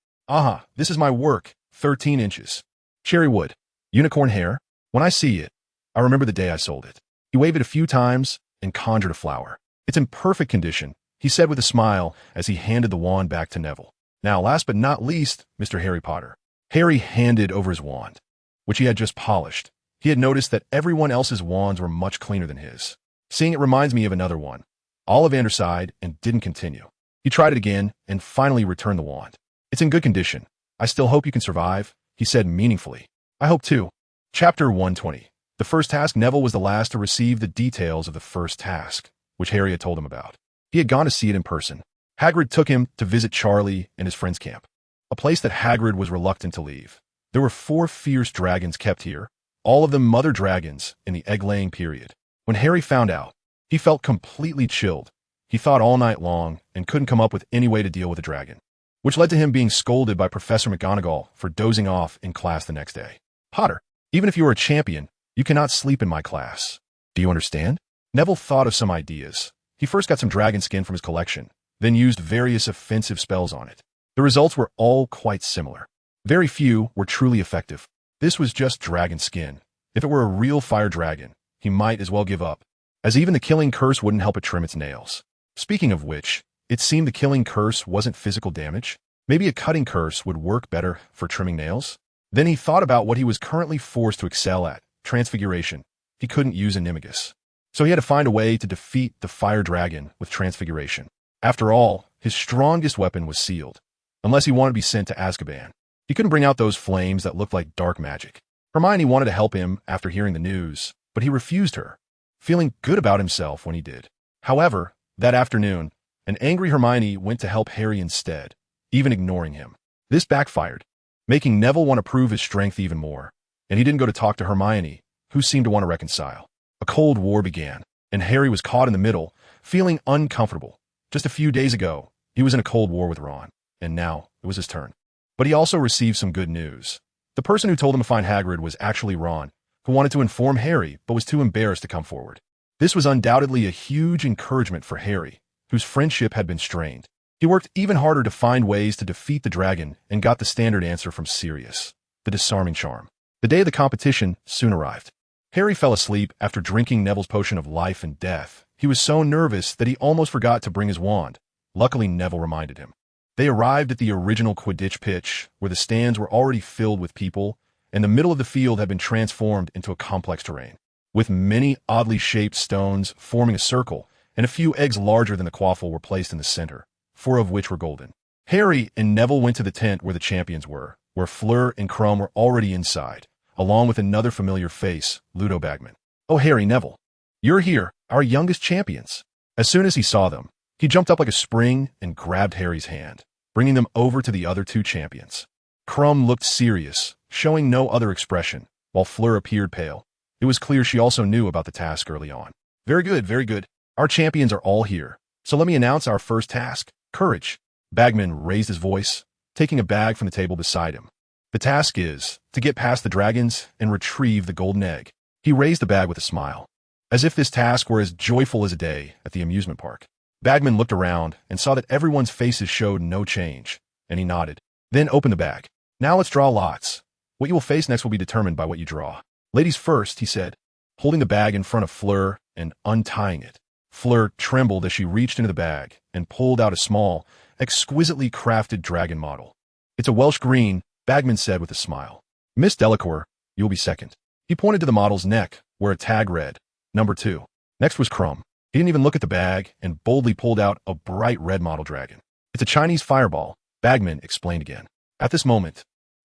[SPEAKER 1] This is my work, 13 inches. Cherry wood, unicorn hair. When I see it, I remember the day I sold it." He waved it a few times and conjured a flower. "It's in perfect condition," he said with a smile as he handed the wand back to Neville. "Now, last but not least, Mr. Harry Potter." Harry handed over his wand, which he had just polished. He had noticed that everyone else's wands were much cleaner than his. "Seeing it reminds me of another one." Ollivander sighed and didn't continue. He tried it again and finally returned the wand. "It's in good condition. I still hope you can survive," he said meaningfully. "I hope too." Chapter 120. The first task. Neville was the last to receive the details of the first task, which Harry had told him about. He had gone to see it in person. Hagrid took him to visit Charlie and his friend's camp, a place that Hagrid was reluctant to leave. There were 4 fierce dragons kept here, all of them mother dragons in the egg-laying period. When Harry found out, he felt completely chilled. He thought all night long and couldn't come up with any way to deal with a dragon. which led to him being scolded by Professor McGonagall for dozing off in class the next day. Potter, even if you are a champion, you cannot sleep in my class. Do you understand? Neville thought of some ideas. He first got some dragon skin from his collection, then used various offensive spells on it. The results were all quite similar. Very few were truly effective. This was just dragon skin. If it were a real fire dragon, he might as well give up, as even the killing curse wouldn't help it trim its nails. Speaking of which, it seemed the killing curse wasn't physical damage. Maybe a cutting curse would work better for trimming nails? Then he thought about what he was currently forced to excel at, transfiguration. He couldn't use Animagus. So he had to find a way to defeat the fire dragon with transfiguration. After all, his strongest weapon was sealed, unless he wanted to be sent to Azkaban. He couldn't bring out those flames that looked like dark magic. Hermione wanted to help him after hearing the news, but he refused her, feeling good about himself when he did. However, that afternoon, an angry Hermione went to help Harry instead, even ignoring him. This backfired, making Neville want to prove his strength even more, and he didn't go to talk to Hermione, who seemed to want to reconcile. A cold war began, and Harry was caught in the middle, feeling uncomfortable. Just a few days ago, he was in a cold war with Ron, and now it was his turn. But he also received some good news. The person who told him to find Hagrid was actually Ron, who wanted to inform Harry but was too embarrassed to come forward. This was undoubtedly a huge encouragement for Harry, whose friendship had been strained. He worked even harder to find ways to defeat the dragon and got the standard answer from Sirius, the disarming charm. The day of the competition soon arrived. Harry fell asleep after drinking Neville's potion of life and death. He was so nervous that he almost forgot to bring his wand. Luckily, Neville reminded him. They arrived at the original Quidditch pitch, where the stands were already filled with people, and the middle of the field had been transformed into a complex terrain, with many oddly shaped stones forming a circle, and a few eggs larger than the quaffle were placed in the center, 4 of which were golden. Harry and Neville went to the tent where the champions were, where Fleur and Crumb were already inside, along with another familiar face, Ludo Bagman. "Oh, Harry, Neville, you're here, our youngest champions." As soon as he saw them, he jumped up like a spring and grabbed Harry's hand, bringing them over to the other 2 champions. Crumb looked serious, showing no other expression, while Fleur appeared pale. It was clear she also knew about the task early on. Very good, very good. Our champions are all here, so let me announce our first task, courage." Bagman raised his voice, taking a bag from the table beside him. "The task is to get past the dragons and retrieve the golden egg." He raised the bag with a smile, as if this task were as joyful as a day at the amusement park. Bagman looked around and saw that everyone's faces showed no change, and he nodded, then opened the bag. "Now let's draw lots. What you will face next will be determined by what you draw. Ladies first," he said, holding the bag in front of Fleur and untying it. Fleur trembled as she reached into the bag and pulled out a small, exquisitely crafted dragon model. "It's a Welsh green," Bagman said with a smile. "Miss Delacour, you'll be second." He pointed to the model's neck, where a tag read, "Number 2. Next was Crumb. He didn't even look at the bag and boldly pulled out a bright red model dragon. "It's a Chinese fireball," Bagman explained again. At this moment,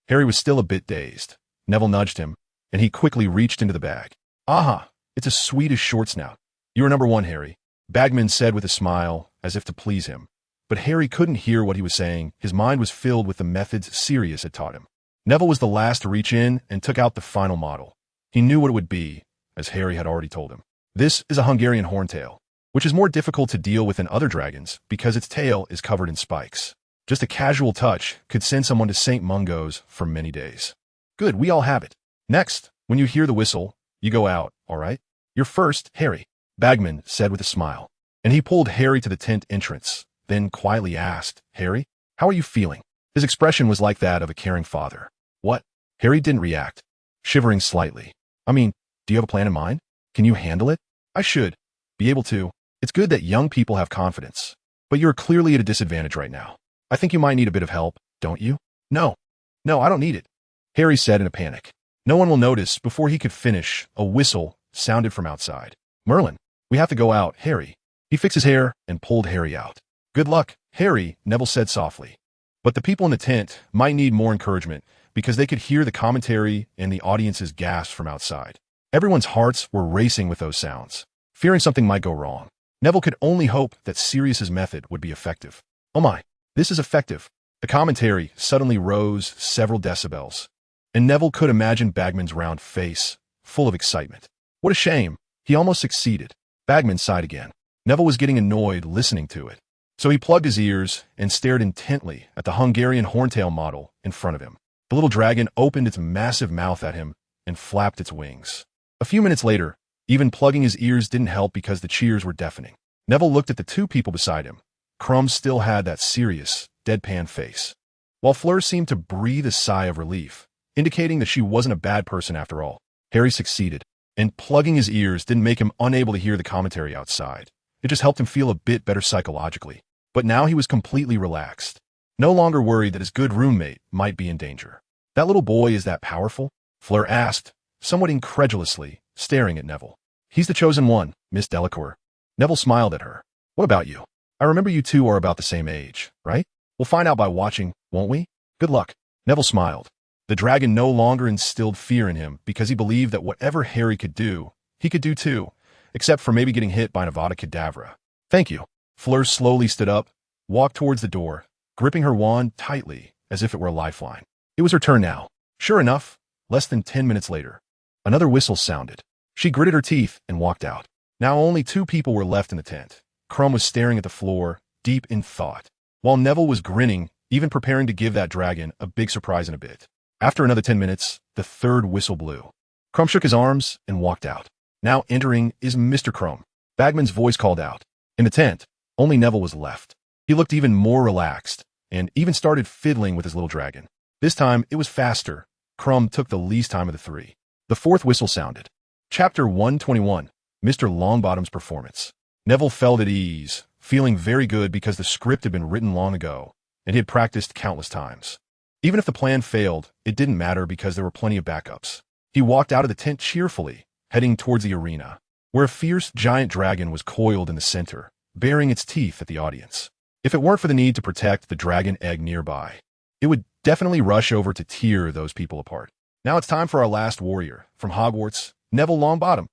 [SPEAKER 1] Harry was still a bit dazed. Neville nudged him, and he quickly reached into the bag. "Aha! It's a Swedish short snout. You are number 1, Harry," Bagman said with a smile, as if to please him. But Harry couldn't hear what he was saying. His mind was filled with the methods Sirius had taught him. Neville was the last to reach in and took out the final model. He knew what it would be, as Harry had already told him. This is a Hungarian horntail, which is more difficult to deal with than other dragons because its tail is covered in spikes. Just a casual touch could send someone to St. Mungo's for many days. "Good, we all have it. Next, when you hear the whistle, you go out, all right? You're first, Harry," Bagman said with a smile, and he pulled Harry to the tent entrance, then quietly asked, "Harry, how are you feeling?" His expression was like that of a caring father. "What?" Harry didn't react, shivering slightly. "I mean, do you have a plan in mind? Can you handle it?" "I should be able to. It's good that young people have confidence, but you're clearly at a disadvantage right now. I think you might need a bit of help, don't you?" No, I don't need it," Harry said in a panic. No one will notice. Before he could finish, a whistle sounded from outside. "Merlin, we have to go out, Harry." He fixed his hair and pulled Harry out. "Good luck, Harry," Neville said softly. But the people in the tent might need more encouragement because they could hear the commentary and the audience's gasps from outside. Everyone's hearts were racing with those sounds, fearing something might go wrong. Neville could only hope that Sirius's method would be effective. "Oh my, this is effective." The commentary suddenly rose several decibels, and Neville could imagine Bagman's round face, full of excitement. What a shame. He almost succeeded. Bagman sighed again. Neville was getting annoyed listening to it. So he plugged his ears and stared intently at the Hungarian horntail model in front of him. The little dragon opened its massive mouth at him and flapped its wings. A few minutes later, even plugging his ears didn't help because the cheers were deafening. Neville looked at the two people beside him. Crumb still had that serious, deadpan face, while Fleur seemed to breathe a sigh of relief, indicating that she wasn't a bad person after all. Harry succeeded, and plugging his ears didn't make him unable to hear the commentary outside. It just helped him feel a bit better psychologically. But now he was completely relaxed, no longer worried that his good roommate might be in danger. "That little boy is that powerful?" Fleur asked, somewhat incredulously, staring at Neville. "He's the chosen one, Miss Delacour." Neville smiled at her. "What about you? I remember you two are about the same age, right? We'll find out by watching, won't we? Good luck." Neville smiled. The dragon no longer instilled fear in him because he believed that whatever Harry could do, he could do too, except for maybe getting hit by an Avada Kedavra. "Thank you." Fleur slowly stood up, walked towards the door, gripping her wand tightly as if it were a lifeline. It was her turn now. Sure enough, less than 10 minutes later, another whistle sounded. She gritted her teeth and walked out. Now only two people were left in the tent. Crumb was staring at the floor, deep in thought, while Neville was grinning, even preparing to give that dragon a big surprise in a bit. After another 10 minutes, the third whistle blew. Crumb shook his arms and walked out. "Now entering is Mr. Crumb," Bagman's voice called out. In the tent, only Neville was left. He looked even more relaxed, and even started fiddling with his little dragon. This time, it was faster. Crumb took the least time of the three. The fourth whistle sounded. Chapter 121, Mr. Longbottom's Performance. Neville felt at ease, feeling very good because the script had been written long ago, and he had practiced countless times. Even if the plan failed, it didn't matter because there were plenty of backups. He walked out of the tent cheerfully, heading towards the arena, where a fierce giant dragon was coiled in the center, baring its teeth at the audience. If it weren't for the need to protect the dragon egg nearby, it would definitely rush over to tear those people apart. "Now it's time for our last warrior, from Hogwarts, Neville Longbottom,"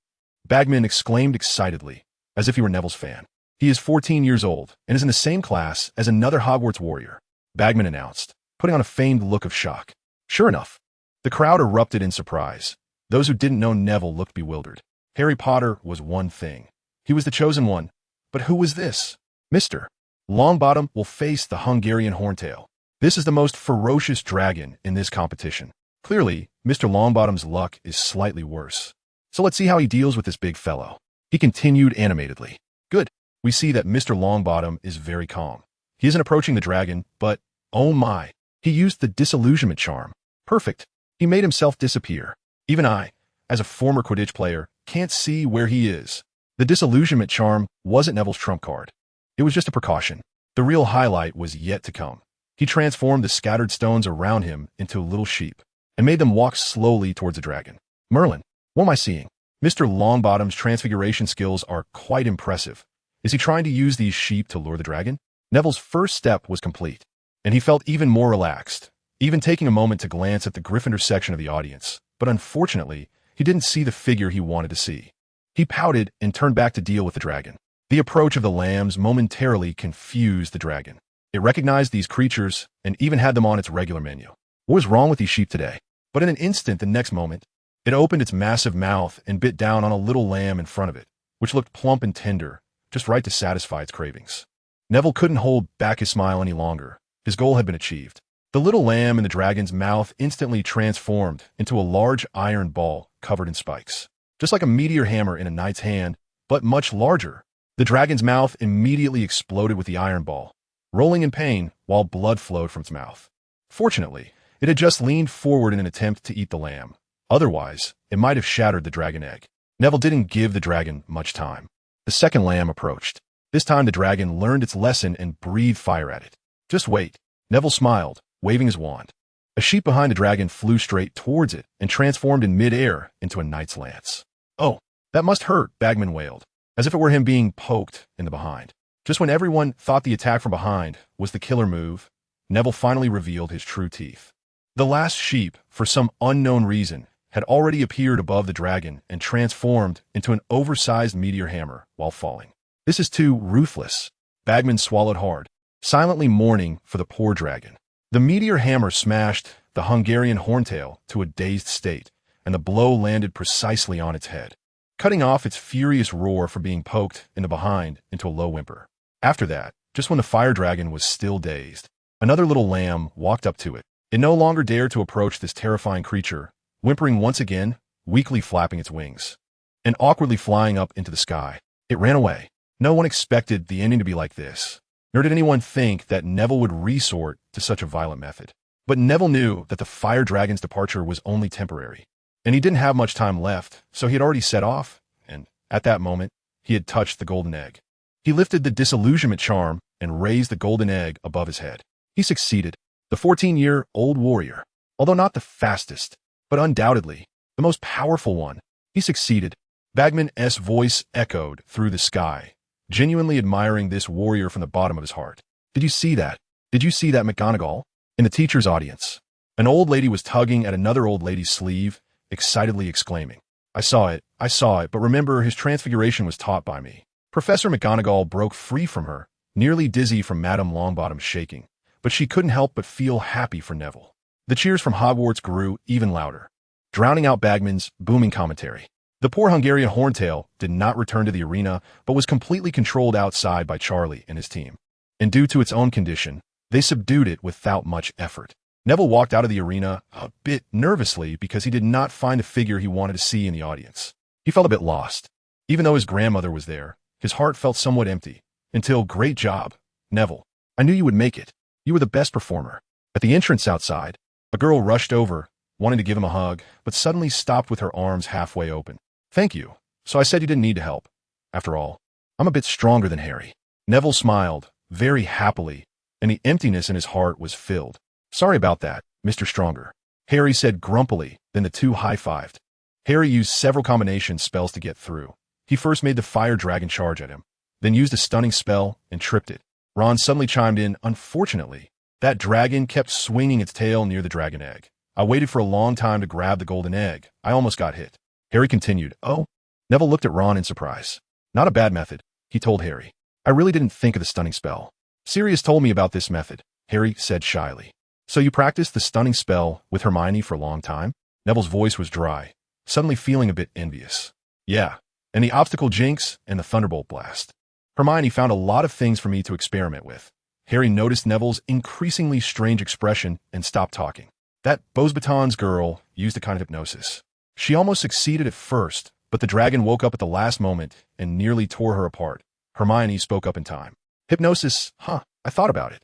[SPEAKER 1] Bagman exclaimed excitedly, as if he were Neville's fan. "He is 14 years old and is in the same class as another Hogwarts warrior," Bagman announced, putting on a feigned look of shock. Sure enough, the crowd erupted in surprise. Those who didn't know Neville looked bewildered. Harry Potter was one thing. He was the chosen one. But who was this? Mr. Longbottom will face the Hungarian horntail. This is the most ferocious dragon in this competition. Clearly, Mr. Longbottom's luck is slightly worse. So let's see how he deals with this big fellow. He continued animatedly. Good. We see that Mr. Longbottom is very calm. He isn't approaching the dragon, but, oh my, he used the disillusionment charm. Perfect. He made himself disappear. Even I, as a former Quidditch player, can't see where he is. The disillusionment charm wasn't Neville's trump card. It was just a precaution. The real highlight was yet to come. He transformed the scattered stones around him into little sheep and made them walk slowly towards the dragon. Merlin, what am I seeing? Mr. Longbottom's transfiguration skills are quite impressive. Is he trying to use these sheep to lure the dragon? Neville's first step was complete, and he felt even more relaxed, even taking a moment to glance at the Gryffindor section of the audience. But unfortunately, he didn't see the figure he wanted to see. He pouted and turned back to deal with the dragon. The approach of the lambs momentarily confused the dragon. It recognized these creatures and even had them on its regular menu. What was wrong with these sheep today? But in an instant, the next moment, it opened its massive mouth and bit down on a little lamb in front of it, which looked plump and tender, just right to satisfy its cravings. Neville couldn't hold back his smile any longer. His goal had been achieved. The little lamb in the dragon's mouth instantly transformed into a large iron ball covered in spikes. Just like a meteor hammer in a knight's hand, but much larger. The dragon's mouth immediately exploded with the iron ball, rolling in pain while blood flowed from its mouth. Fortunately, it had just leaned forward in an attempt to eat the lamb. Otherwise, it might have shattered the dragon egg. Neville didn't give the dragon much time. The second lamb approached. This time the dragon learned its lesson and breathed fire at it. Just wait. Neville smiled, waving his wand. A sheep behind the dragon flew straight towards it and transformed in mid-air into a knight's lance. "Oh, that must hurt," Bagman wailed, as if it were him being poked in the behind. Just when everyone thought the attack from behind was the killer move, Neville finally revealed his true teeth. The last sheep, for some unknown reason, had already appeared above the dragon and transformed into an oversized meteor hammer while falling. "This is too ruthless." Bagman swallowed hard, silently mourning for the poor dragon. The meteor hammer smashed the Hungarian horntail to a dazed state, and the blow landed precisely on its head, cutting off its furious roar from being poked in the behind into a low whimper. After that, just when the fire dragon was still dazed, another little lamb walked up to it. It no longer dared to approach this terrifying creature, whimpering once again, weakly flapping its wings, and awkwardly flying up into the sky. It ran away. No one expected the ending to be like this, nor did anyone think that Neville would resort to such a violent method. But Neville knew that the fire dragon's departure was only temporary, and he didn't have much time left, so he had already set off, and at that moment, he had touched the golden egg. He lifted the disillusionment charm and raised the golden egg above his head. He succeeded. The 14-year-old warrior, although not the fastest, but undoubtedly the most powerful one, he succeeded. Bagman's voice echoed through the sky, genuinely admiring this warrior from the bottom of his heart. Did you see that? Did you see that, McGonagall? In the teacher's audience, an old lady was tugging at another old lady's sleeve, excitedly exclaiming, I saw it, but remember, his transfiguration was taught by me. Professor McGonagall broke free from her, nearly dizzy from Madame Longbottom's shaking, but she couldn't help but feel happy for Neville. The cheers from Hogwarts grew even louder, drowning out Bagman's booming commentary. The poor Hungarian Horntail did not return to the arena, but was completely controlled outside by Charlie and his team. And due to its own condition, they subdued it without much effort. Neville walked out of the arena a bit nervously because he did not find the figure he wanted to see in the audience. He felt a bit lost. Even though his grandmother was there, his heart felt somewhat empty. Until, great job, Neville. I knew you would make it. You were the best performer. At the entrance outside, a girl rushed over, wanting to give him a hug, but suddenly stopped with her arms halfway open. Thank you. So I said you didn't need to help. After all, I'm a bit stronger than Harry. Neville smiled, very happily, and the emptiness in his heart was filled. Sorry about that, Mr. Stronger, Harry said grumpily, then the two high-fived. Harry used several combination spells to get through. He first made the fire dragon charge at him, then used a stunning spell and tripped it. Ron suddenly chimed in, unfortunately, that dragon kept swinging its tail near the dragon egg. I waited for a long time to grab the golden egg. I almost got hit. Harry continued, Oh? Neville looked at Ron in surprise. Not a bad method, he told Harry. I really didn't think of the stunning spell. Sirius told me about this method, Harry said shyly. So you practiced the stunning spell with Hermione for a long time? Neville's voice was dry, suddenly feeling a bit envious. Yeah, and the obstacle jinx and the thunderbolt blast. Hermione found a lot of things for me to experiment with. Harry noticed Neville's increasingly strange expression and stopped talking. That Beauxbatons girl used a kind of hypnosis. She almost succeeded at first, but the dragon woke up at the last moment and nearly tore her apart. Hermione spoke up in time. Hypnosis, I thought about it.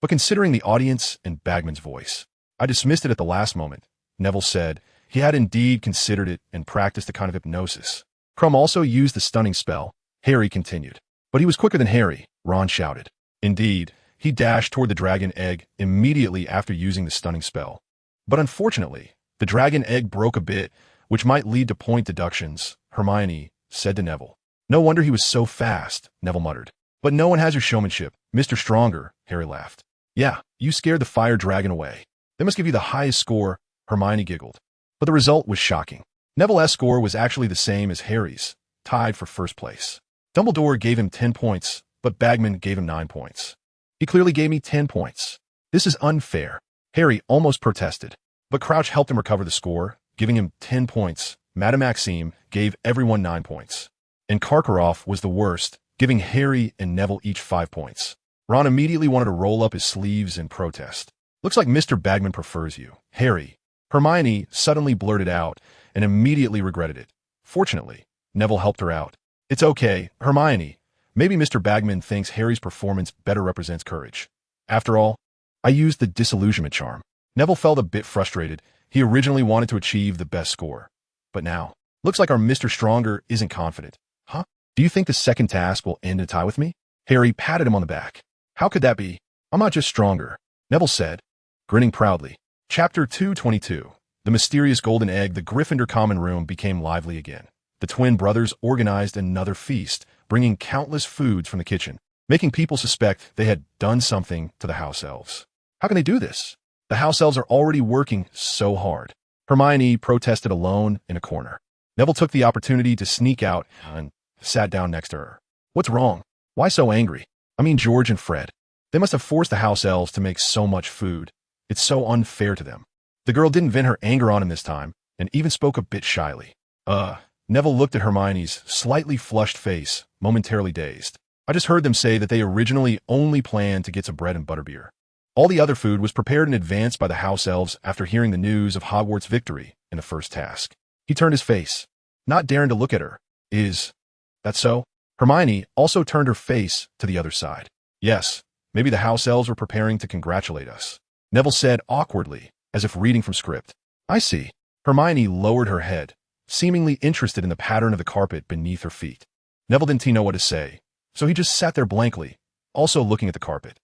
[SPEAKER 1] But considering the audience and Bagman's voice, I dismissed it at the last moment, Neville said. He had indeed considered it and practiced a kind of hypnosis. Crumb also used the stunning spell, Harry continued. But he was quicker than Harry, Ron shouted. Indeed, he dashed toward the dragon egg immediately after using the stunning spell. But unfortunately, the dragon egg broke a bit, which might lead to point deductions, Hermione said to Neville. No wonder he was so fast, Neville muttered. But no one has your showmanship, Mr. Stronger, Harry laughed. Yeah, you scared the fire dragon away. They must give you the highest score, Hermione giggled. But the result was shocking. Neville's score was actually the same as Harry's, tied for first place. Dumbledore gave him 10 points, but Bagman gave him 9 points. He clearly gave me 10 points. This is unfair, Harry almost protested. But Crouch helped him recover the score, giving him 10 points. Madame Maxime gave everyone 9 points. And Karkaroff was the worst, giving Harry and Neville each 5 points. Ron immediately wanted to roll up his sleeves in protest. Looks like Mr. Bagman prefers you, Harry. Hermione suddenly blurted out and immediately regretted it. Fortunately, Neville helped her out. It's okay, Hermione. Maybe Mr. Bagman thinks Harry's performance better represents courage. After all, I used the disillusionment charm. Neville felt a bit frustrated. He originally wanted to achieve the best score. But now, looks like our Mr. Stronger isn't confident. Do you think the second task will end in a tie with me? Harry patted him on the back. How could that be? I'm not just stronger, Neville said, grinning proudly. Chapter 222. The mysterious golden egg. The Gryffindor common room became lively again. The twin brothers organized another feast, bringing countless foods from the kitchen, making people suspect they had done something to the house elves. How can they do this? The house elves are already working so hard. Hermione protested alone in a corner. Neville took the opportunity to sneak out and sat down next to her. What's wrong? Why so angry? I mean George and Fred. They must have forced the house elves to make so much food. It's so unfair to them. The girl didn't vent her anger on him this time, and even spoke a bit shyly. Neville looked at Hermione's slightly flushed face, momentarily dazed. I just heard them say that they originally only planned to get some bread and butterbeer. All the other food was prepared in advance by the house elves after hearing the news of Hogwarts' victory in the first task. He turned his face, not daring to look at her. Is that so? Hermione also turned her face to the other side. Yes, maybe the house elves were preparing to congratulate us. Neville said awkwardly, as if reading from script. I see. Hermione lowered her head, seemingly interested in the pattern of the carpet beneath her feet. Neville didn't know what to say, so he just sat there blankly, also looking at the carpet.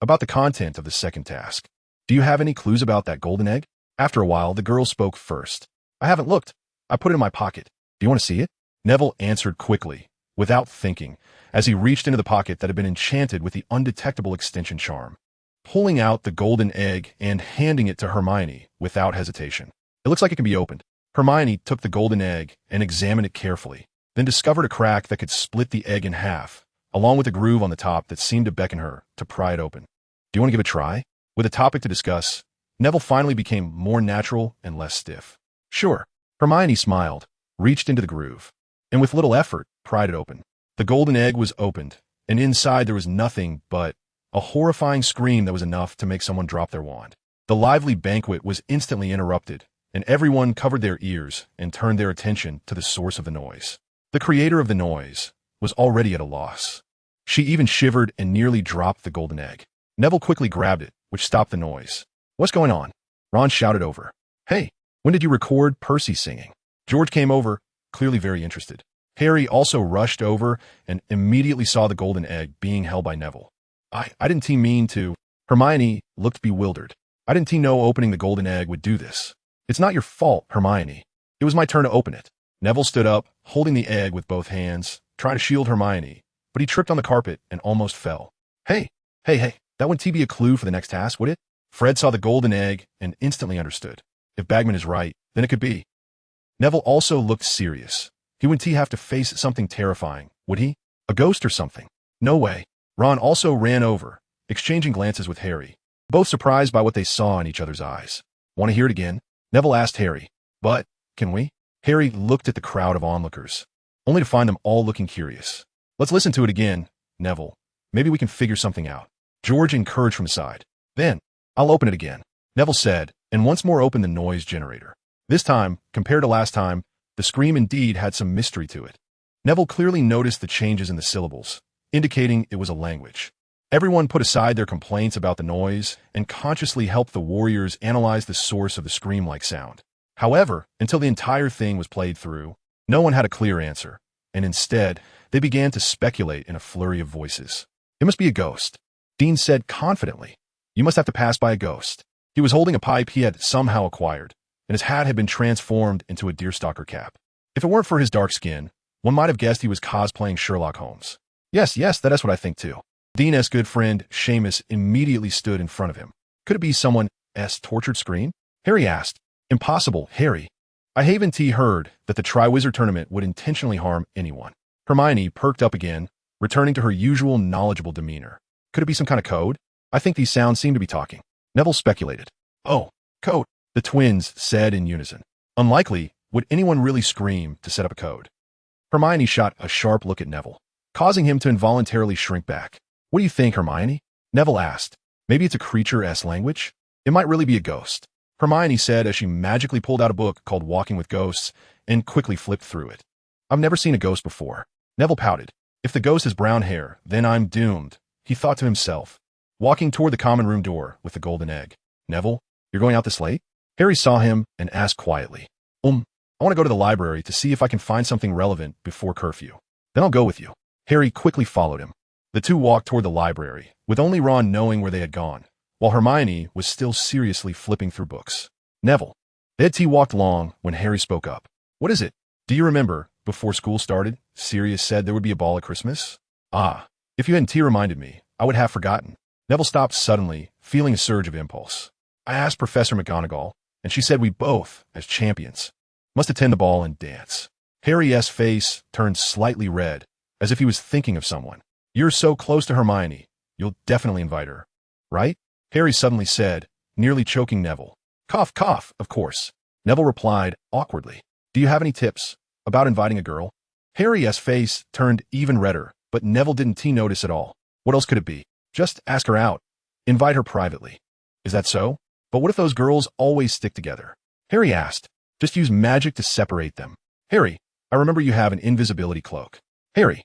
[SPEAKER 1] About the content of the second task. Do you have any clues about that golden egg? After a while, the girl spoke first. I haven't looked. I put it in my pocket. Do you want to see it? Neville answered quickly, without thinking, as he reached into the pocket that had been enchanted with the undetectable extension charm, pulling out the golden egg and handing it to Hermione without hesitation. It looks like it can be opened. Hermione took the golden egg and examined it carefully, then discovered a crack that could split the egg in half, along with a groove on the top that seemed to beckon her to pry it open. Do you want to give it a try? With a topic to discuss, Neville finally became more natural and less stiff. Sure. Hermione smiled, reached into the groove, and with little effort, pried it open. The golden egg was opened, and inside there was nothing but a horrifying scream that was enough to make someone drop their wand. The lively banquet was instantly interrupted, and everyone covered their ears and turned their attention to the source of the noise. The creator of the noise was already at a loss. She even shivered and nearly dropped the golden egg. Neville quickly grabbed it, which stopped the noise. What's going on? Ron shouted over. Hey, when did you record Percy singing? George came over, clearly very interested. Harry also rushed over and immediately saw the golden egg being held by Neville. I didn't mean to. Hermione looked bewildered. I didn't know opening the golden egg would do this. It's not your fault, Hermione. It was my turn to open it. Neville stood up, holding the egg with both hands, trying to shield Hermione, but he tripped on the carpet and almost fell. Hey, that wouldn't be a clue for the next task, would it? Fred saw the golden egg and instantly understood. If Bagman is right, then it could be. Neville also looked serious. He wouldn't have to face something terrifying, would he? A ghost or something? No way. Ron also ran over, exchanging glances with Harry, both surprised by what they saw in each other's eyes. Want to hear it again? Neville asked Harry. But, can we? Harry looked at the crowd of onlookers, only to find them all looking curious. Let's listen to it again, Neville. Maybe we can figure something out. George encouraged from his side. Then, I'll open it again, Neville said, and once more opened the noise generator. This time, compared to last time, the scream indeed had some mystery to it. Neville clearly noticed the changes in the syllables, indicating it was a language. Everyone put aside their complaints about the noise and consciously helped the warriors analyze the source of the scream-like sound. However, until the entire thing was played through, no one had a clear answer, and instead, they began to speculate in a flurry of voices. It must be a ghost, Dean said confidently. You must have to pass by a ghost. He was holding a pipe he had somehow acquired, and his hat had been transformed into a deerstalker cap. If it weren't for his dark skin, one might have guessed he was cosplaying Sherlock Holmes. Yes, that's what I think too. Dean's good friend, Seamus, immediately stood in front of him. Could it be someone's tortured scream? Harry asked. Impossible, Harry. I haven't heard that the Triwizard Tournament would intentionally harm anyone. Hermione perked up again, returning to her usual knowledgeable demeanor. Could it be some kind of code? I think these sounds seem to be talking. Neville speculated. Oh, code, the twins said in unison. Unlikely, would anyone really scream to set up a code? Hermione shot a sharp look at Neville, causing him to involuntarily shrink back. What do you think, Hermione? Neville asked. Maybe it's a creature-esque language? It might really be a ghost, Hermione said as she magically pulled out a book called Walking with Ghosts and quickly flipped through it. I've never seen a ghost before. Neville pouted. If the ghost has brown hair, then I'm doomed, he thought to himself, walking toward the common room door with the golden egg. Neville, you're going out this late? Harry saw him and asked quietly. I want to go to the library to see if I can find something relevant before curfew. Then I'll go with you. Harry quickly followed him. The two walked toward the library, with only Ron knowing where they had gone, while Hermione was still seriously flipping through books. Neville. They walked along when Harry spoke up. What is it? Do you remember, before school started, Sirius said there would be a ball at Christmas? If you hadn't reminded me, I would have forgotten. Neville stopped suddenly, feeling a surge of impulse. I asked Professor McGonagall, and she said we both, as champions, must attend the ball and dance. Harry's face turned slightly red, as if he was thinking of someone. You're so close to Hermione, you'll definitely invite her, right? Harry suddenly said, nearly choking Neville. Cough, cough, of course. Neville replied, awkwardly. Do you have any tips about inviting a girl? Harry's face turned even redder, but Neville didn't notice at all. What else could it be? Just ask her out. Invite her privately. Is that so? But what if those girls always stick together? Harry asked. Just use magic to separate them. Harry, I remember you have an invisibility cloak. Harry,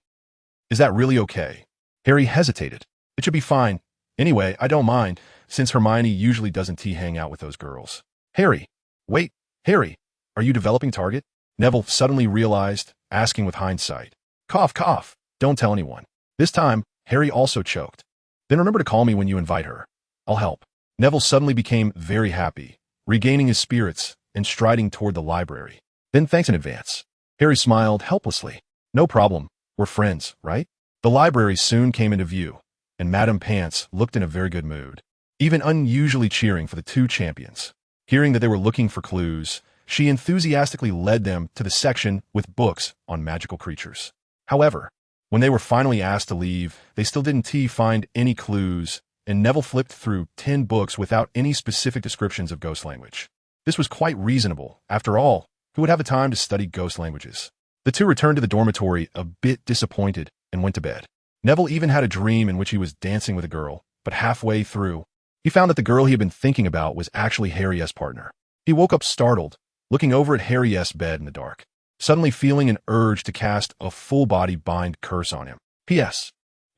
[SPEAKER 1] is that really okay? Harry hesitated. It should be fine. Anyway, I don't mind, since Hermione usually doesn't hang out with those girls. Harry, wait, Harry, are you developing target? Neville suddenly realized, asking with hindsight. Cough, cough, don't tell anyone. This time, Harry also choked. Then remember to call me when you invite her. I'll help. Neville suddenly became very happy, regaining his spirits and striding toward the library. Then thanks in advance. Harry smiled helplessly. No problem, we're friends, right? The library soon came into view, and Madame Pants looked in a very good mood, even unusually cheering for the two champions. Hearing that they were looking for clues, she enthusiastically led them to the section with books on magical creatures. However, when they were finally asked to leave, they still didn't find any clues, and Neville flipped through 10 books without any specific descriptions of ghost language. This was quite reasonable. After all, who would have the time to study ghost languages? The two returned to the dormitory a bit disappointed and went to bed. Neville even had a dream in which he was dancing with a girl, but halfway through, he found that the girl he had been thinking about was actually Harry's partner. He woke up startled, looking over at Harry's bed in the dark, suddenly feeling an urge to cast a full-body bind curse on him. P.S.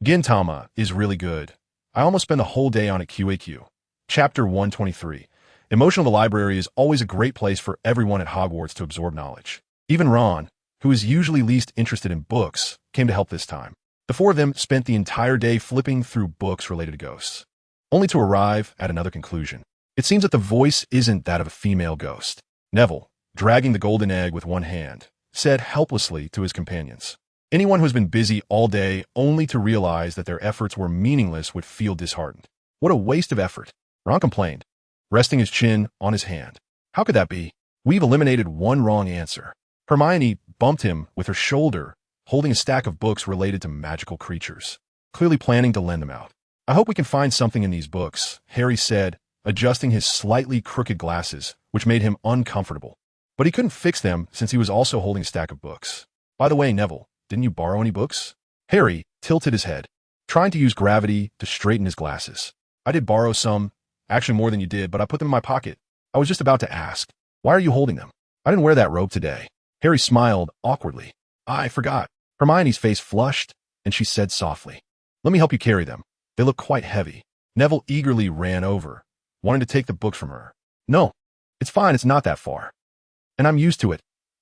[SPEAKER 1] Gintama is really good. I almost spent a whole day on it QAQ. Chapter 123. Emotion of the library is always a great place for everyone at Hogwarts to absorb knowledge. Even Ron, who is usually least interested in books, came to help this time. The four of them spent the entire day flipping through books related to ghosts, only to arrive at another conclusion. It seems that the voice isn't that of a female ghost. Neville, dragging the golden egg with one hand, said helplessly to his companions. Anyone who has been busy all day only to realize that their efforts were meaningless would feel disheartened. What a waste of effort. Ron complained, resting his chin on his hand. How could that be? We've eliminated one wrong answer. Hermione bumped him with her shoulder, holding a stack of books related to magical creatures, clearly planning to lend them out. I hope we can find something in these books, Harry said, adjusting his slightly crooked glasses, which made him uncomfortable. But he couldn't fix them since he was also holding a stack of books. By the way, Neville, didn't you borrow any books? Harry tilted his head, trying to use gravity to straighten his glasses. I did borrow some, actually more than you did, but I put them in my pocket. I was just about to ask, why are you holding them? I didn't wear that robe today. Harry smiled awkwardly. I forgot. Hermione's face flushed, and she said softly, let me help you carry them. They look quite heavy. Neville eagerly ran over, wanting to take the books from her. No, it's fine, it's not that far. And I'm used to it,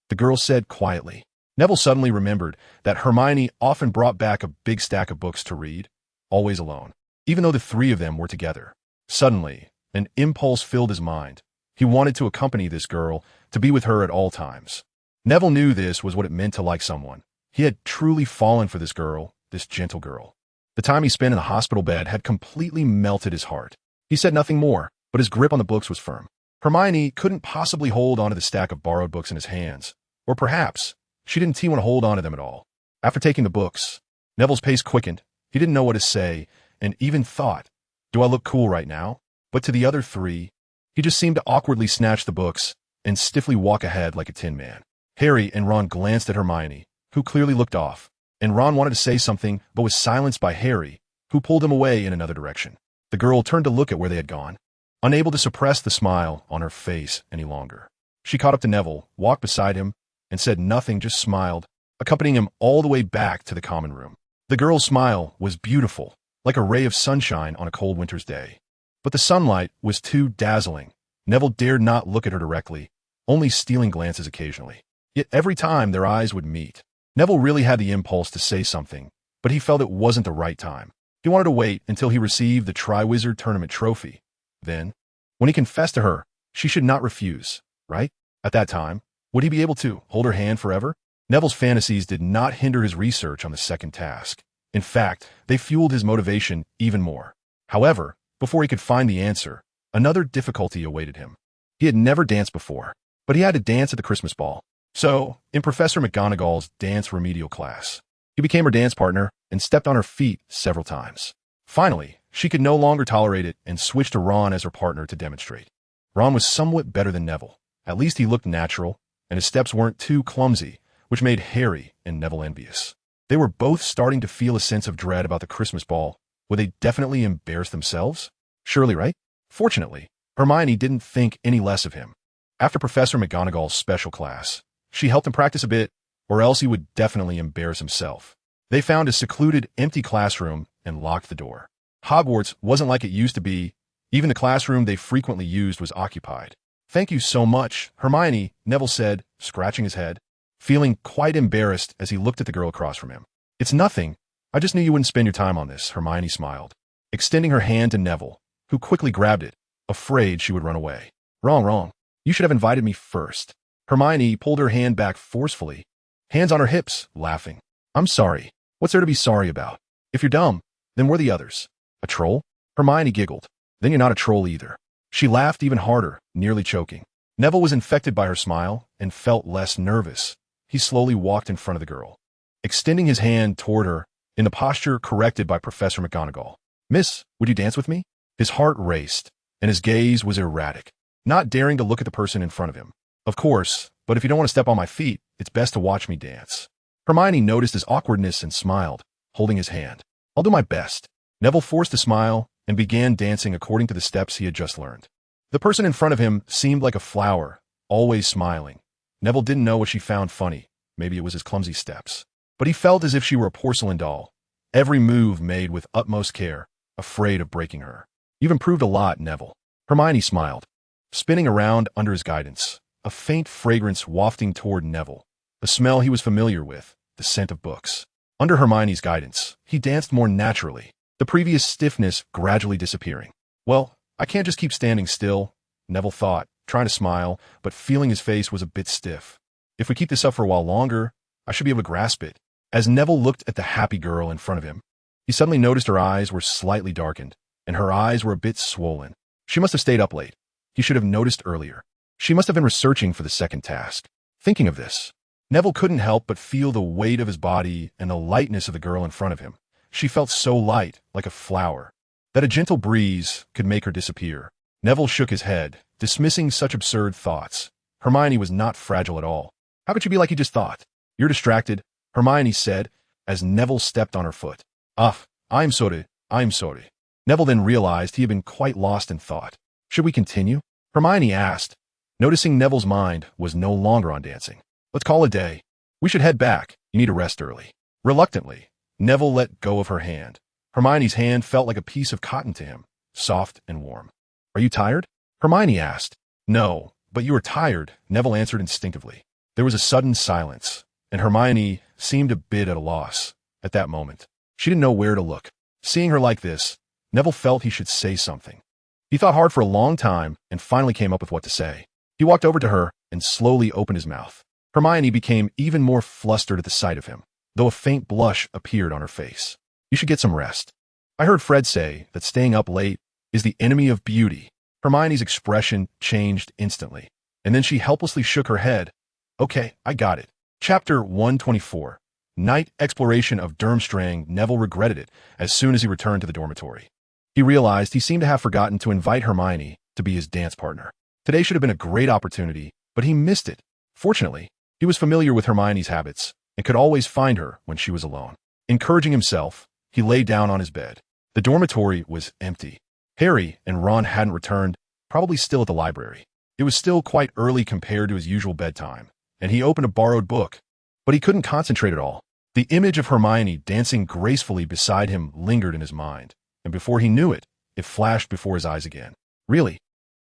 [SPEAKER 1] the girl said quietly. Neville suddenly remembered that Hermione often brought back a big stack of books to read, always alone, even though the three of them were together. Suddenly, an impulse filled his mind. He wanted to accompany this girl, to be with her at all times. Neville knew this was what it meant to like someone. He had truly fallen for this girl, this gentle girl. The time he spent in the hospital bed had completely melted his heart. He said nothing more, but his grip on the books was firm. Hermione couldn't possibly hold onto the stack of borrowed books in his hands, or perhaps she didn't want to hold onto them at all. After taking the books, Neville's pace quickened. He didn't know what to say, and even thought, do I look cool right now? But to the other three, he just seemed to awkwardly snatch the books and stiffly walk ahead like a tin man. Harry and Ron glanced at Hermione, who clearly looked off, and Ron wanted to say something but was silenced by Harry, who pulled him away in another direction. The girl turned to look at where they had gone, unable to suppress the smile on her face any longer. She caught up to Neville, walked beside him, and said nothing, just smiled, accompanying him all the way back to the common room. The girl's smile was beautiful, like a ray of sunshine on a cold winter's day. But the sunlight was too dazzling. Neville dared not look at her directly, only stealing glances occasionally. Yet every time their eyes would meet, Neville really had the impulse to say something, but he felt it wasn't the right time. He wanted to wait until he received the Triwizard Tournament trophy. Then, when he confessed to her, she should not refuse, right? At that time, would he be able to hold her hand forever? Neville's fantasies did not hinder his research on the second task. In fact, they fueled his motivation even more. However, before he could find the answer, another difficulty awaited him. He had never danced before, but he had to dance at the Christmas ball. So, in Professor McGonagall's dance remedial class, he became her dance partner and stepped on her feet several times. Finally, she could no longer tolerate it and switched to Ron as her partner to demonstrate. Ron was somewhat better than Neville. At least he looked natural, and his steps weren't too clumsy, which made Harry and Neville envious. They were both starting to feel a sense of dread about the Christmas ball. Would they definitely embarrass themselves? Surely, right? Fortunately, Hermione didn't think any less of him. After Professor McGonagall's special class, she helped him practice a bit, or else he would definitely embarrass himself. They found a secluded, empty classroom and locked the door. Hogwarts wasn't like it used to be. Even the classroom they frequently used was occupied. "Thank you so much, Hermione," Neville said, scratching his head, feeling quite embarrassed as he looked at the girl across from him. "It's nothing. I just knew you wouldn't spend your time on this," Hermione smiled, extending her hand to Neville, who quickly grabbed it, afraid she would run away. Wrong. You should have invited me first." Hermione pulled her hand back forcefully, hands on her hips, laughing. "I'm sorry. What's there to be sorry about? If you're dumb, then we're the others." "A troll?" Hermione giggled. "Then you're not a troll either." She laughed even harder, nearly choking. Neville was infected by her smile and felt less nervous. He slowly walked in front of the girl, extending his hand toward her in the posture corrected by Professor McGonagall. "Miss, would you dance with me?" His heart raced, and his gaze was erratic, not daring to look at the person in front of him. "Of course, but if you don't want to step on my feet, it's best to watch me dance." Hermione noticed his awkwardness and smiled, holding his hand. "I'll do my best." Neville forced a smile and began dancing according to the steps he had just learned. The person in front of him seemed like a flower, always smiling. Neville didn't know what she found funny. Maybe it was his clumsy steps. But he felt as if she were a porcelain doll, every move made with utmost care, afraid of breaking her. "You've improved a lot, Neville." Hermione smiled, spinning around under his guidance, a faint fragrance wafting toward Neville, a smell he was familiar with, the scent of books. Under Hermione's guidance, he danced more naturally, the previous stiffness gradually disappearing. "Well, I can't just keep standing still," Neville thought, trying to smile, but feeling his face was a bit stiff. "If we keep this up for a while longer, I should be able to grasp it." As Neville looked at the happy girl in front of him, he suddenly noticed her eyes were slightly darkened, and her eyes were a bit swollen. She must have stayed up late. He should have noticed earlier. She must have been researching for the second task. Thinking of this, Neville couldn't help but feel the weight of his body and the lightness of the girl in front of him. She felt so light, like a flower, that a gentle breeze could make her disappear. Neville shook his head, dismissing such absurd thoughts. Hermione was not fragile at all. "How could you be like you just thought?" "You're distracted," Hermione said, as Neville stepped on her foot. I'm sorry. Neville then realized he had been quite lost in thought. "Should we continue?" Hermione asked, noticing Neville's mind was no longer on dancing. "Let's call it a day. We should head back. You need to rest early." Reluctantly, Neville let go of her hand. Hermione's hand felt like a piece of cotton to him, soft and warm. "Are you tired?" Hermione asked. "No, but you are tired," Neville answered instinctively. There was a sudden silence, and Hermione seemed a bit at a loss. At that moment, she didn't know where to look. Seeing her like this, Neville felt he should say something. He thought hard for a long time and finally came up with what to say. He walked over to her and slowly opened his mouth. Hermione became even more flustered at the sight of him, though a faint blush appeared on her face. "You should get some rest. I heard Fred say that staying up late is the enemy of beauty." Hermione's expression changed instantly, and then she helplessly shook her head. "Okay, I got it." Chapter 124. Night Exploration of Durmstrang. Neville regretted it as soon as he returned to the dormitory. He realized he seemed to have forgotten to invite Hermione to be his dance partner. Today should have been a great opportunity, but he missed it. Fortunately, he was familiar with Hermione's habits and could always find her when she was alone. Encouraging himself, he lay down on his bed. The dormitory was empty. Harry and Ron hadn't returned, probably still at the library. It was still quite early compared to his usual bedtime, and he opened a borrowed book, but he couldn't concentrate at all. The image of Hermione dancing gracefully beside him lingered in his mind, and before he knew it, it flashed before his eyes again. "Really?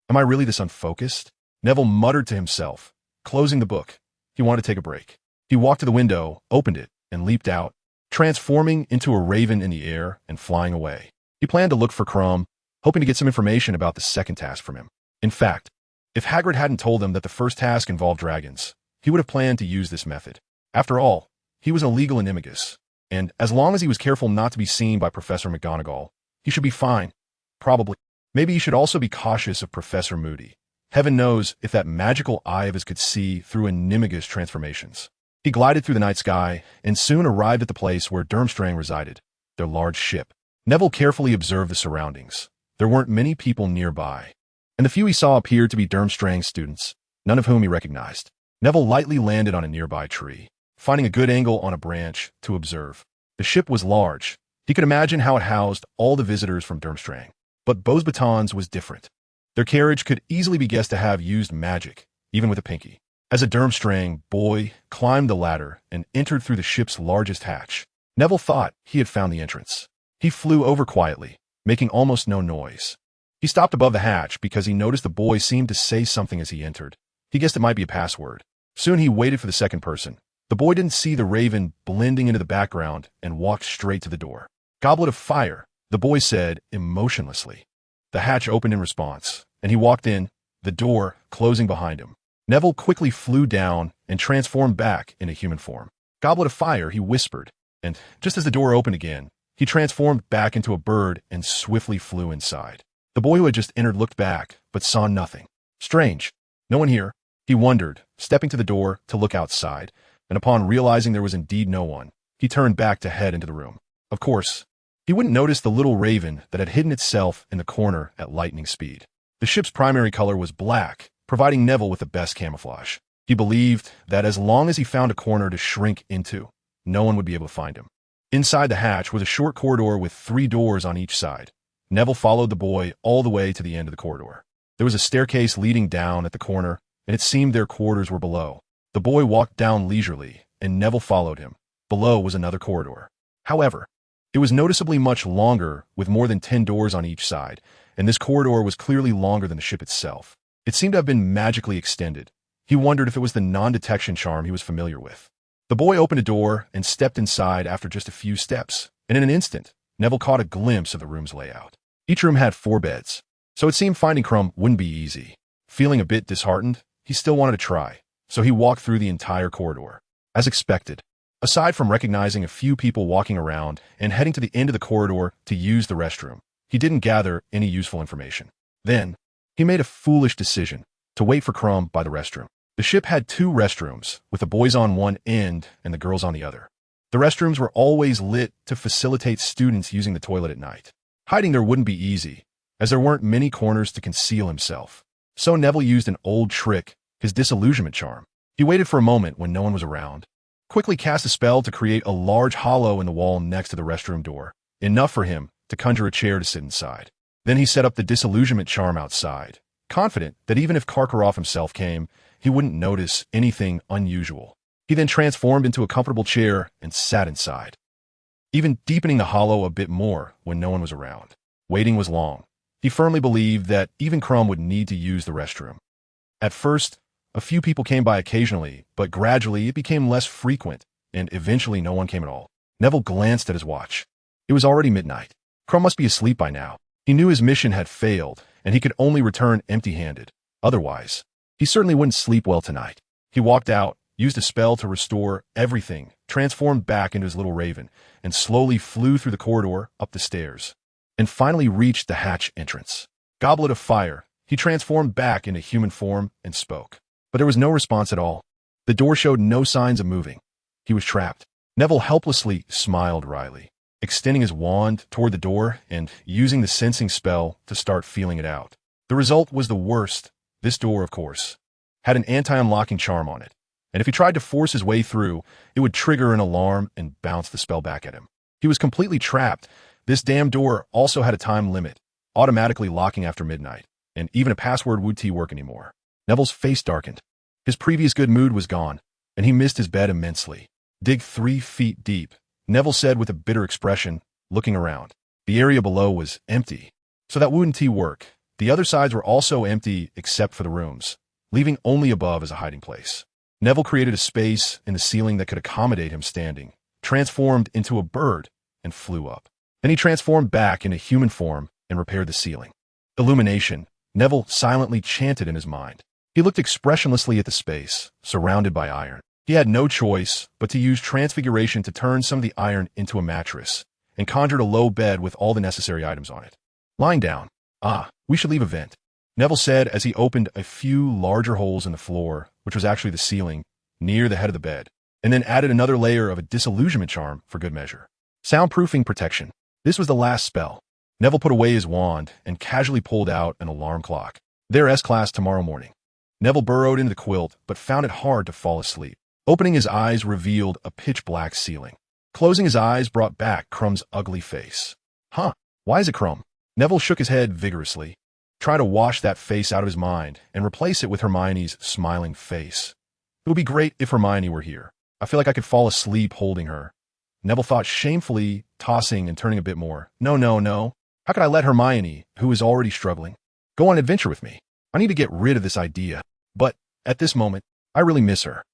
[SPEAKER 1] Am I really this unfocused?" Neville muttered to himself, closing the book. He wanted to take a break. He walked to the window, opened it, and leaped out, transforming into a raven in the air and flying away. He planned to look for Crumb, hoping to get some information about the second task from him. In fact, if Hagrid hadn't told him that the first task involved dragons, he would have planned to use this method. After all, he was an illegal animagus, and as long as he was careful not to be seen by Professor McGonagall, he should be fine. Probably. Maybe he should also be cautious of Professor Moody. Heaven knows if that magical eye of his could see through animagus transformations. He glided through the night sky and soon arrived at the place where Durmstrang resided, their large ship. Neville carefully observed the surroundings. There weren't many people nearby, and the few he saw appeared to be Durmstrang students, none of whom he recognized. Neville lightly landed on a nearby tree. finding a good angle on a branch to observe. The ship was large. He could imagine how it housed all the visitors from Durmstrang. But Longbottom's was different. Their carriage could easily be guessed to have used magic, even with a pinky. As a Durmstrang boy climbed the ladder and entered through the ship's largest hatch, Neville thought he had found the entrance. He flew over quietly, making almost no noise. He stopped above the hatch because he noticed the boy seemed to say something as he entered. He guessed it might be a password. Soon he waited for the second person. The boy didn't see the raven blending into the background and walked straight to the door. "Goblet of fire," the boy said emotionlessly. The hatch opened in response, and he walked in, the door closing behind him. Neville quickly flew down and transformed back into human form. "Goblet of fire," he whispered, and just as the door opened again, he transformed back into a bird and swiftly flew inside. The boy who had just entered looked back, but saw nothing. Strange. No one here, he wondered, stepping to the door to look outside, and upon realizing there was indeed no one, he turned back to head into the room. Of course, he wouldn't notice the little raven that had hidden itself in the corner at lightning speed. The ship's primary color was black, providing Neville with the best camouflage. He believed that as long as he found a corner to shrink into, no one would be able to find him. Inside the hatch was a short corridor with 3 doors on each side. Neville followed the boy all the way to the end of the corridor. There was a staircase leading down at the corner, and it seemed their quarters were below. The boy walked down leisurely, and Neville followed him. Below was another corridor. However, it was noticeably much longer, with more than 10 doors on each side, and this corridor was clearly longer than the ship itself. It seemed to have been magically extended. He wondered if it was the non-detection charm he was familiar with. The boy opened a door and stepped inside after just a few steps, and in an instant, Neville caught a glimpse of the room's layout. Each room had 4 beds, so it seemed finding Crumb wouldn't be easy. Feeling a bit disheartened, he still wanted to try, so he walked through the entire corridor. As expected, aside from recognizing a few people walking around and heading to the end of the corridor to use the restroom, he didn't gather any useful information. Then, he made a foolish decision to wait for Crumb by the restroom. The ship had 2 restrooms, with the boys on one end and the girls on the other. The restrooms were always lit to facilitate students using the toilet at night. Hiding there wouldn't be easy, as there weren't many corners to conceal himself. So Neville used an old trick, his disillusionment charm. He waited for a moment when no one was around, quickly cast a spell to create a large hollow in the wall next to the restroom door, enough for him to conjure a chair to sit inside. Then he set up the disillusionment charm outside, confident that even if Karkaroff himself came, he wouldn't notice anything unusual. He then transformed into a comfortable chair and sat inside, even deepening the hollow a bit more when no one was around. Waiting was long. He firmly believed that even Crumb would need to use the restroom. At first, a few people came by occasionally, but gradually it became less frequent, and eventually no one came at all. Neville glanced at his watch. It was already midnight. Crumb must be asleep by now. He knew his mission had failed, and he could only return empty-handed. Otherwise, he certainly wouldn't sleep well tonight. He walked out, used a spell to restore everything, transformed back into his little raven, and slowly flew through the corridor, up the stairs, and finally reached the hatch entrance. "Goblet of fire," he transformed back into human form and spoke. But there was no response at all. The door showed no signs of moving. He was trapped. Neville helplessly smiled wryly, extending his wand toward the door and using the sensing spell to start feeling it out. The result was the worst. This door, of course, had an anti-unlocking charm on it, and if he tried to force his way through, it would trigger an alarm and bounce the spell back at him. He was completely trapped. This damn door also had a time limit, automatically locking after midnight, and even a password wouldn't work anymore. Neville's face darkened. His previous good mood was gone, and he missed his bed immensely. "Dig 3 feet deep," Neville said with a bitter expression, looking around. The area below was empty, so that wouldn't work. The other sides were also empty except for the rooms, leaving only above as a hiding place. Neville created a space in the ceiling that could accommodate him standing, transformed into a bird, and flew up. Then he transformed back into human form and repaired the ceiling. Illumination, Neville silently chanted in his mind. He looked expressionlessly at the space, surrounded by iron. He had no choice but to use transfiguration to turn some of the iron into a mattress, and conjured a low bed with all the necessary items on it. Lying down. We should leave a vent," Neville said as he opened a few larger holes in the floor, which was actually the ceiling, near the head of the bed, and then added another layer of a disillusionment charm for good measure. Soundproofing protection. This was the last spell. Neville put away his wand and casually pulled out an alarm clock. "Their S-class tomorrow morning." Neville burrowed into the quilt, but found it hard to fall asleep. Opening his eyes revealed a pitch-black ceiling. Closing his eyes brought back Crumb's ugly face. Huh, why is it Crumb? Neville shook his head vigorously. Try to wash that face out of his mind and replace it with Hermione's smiling face. It would be great if Hermione were here. I feel like I could fall asleep holding her. Neville thought shamefully, tossing and turning a bit more. No, no, no. How could I let Hermione, who is already struggling, go on an adventure with me? I need to get rid of this idea. But, at this moment, I really miss her.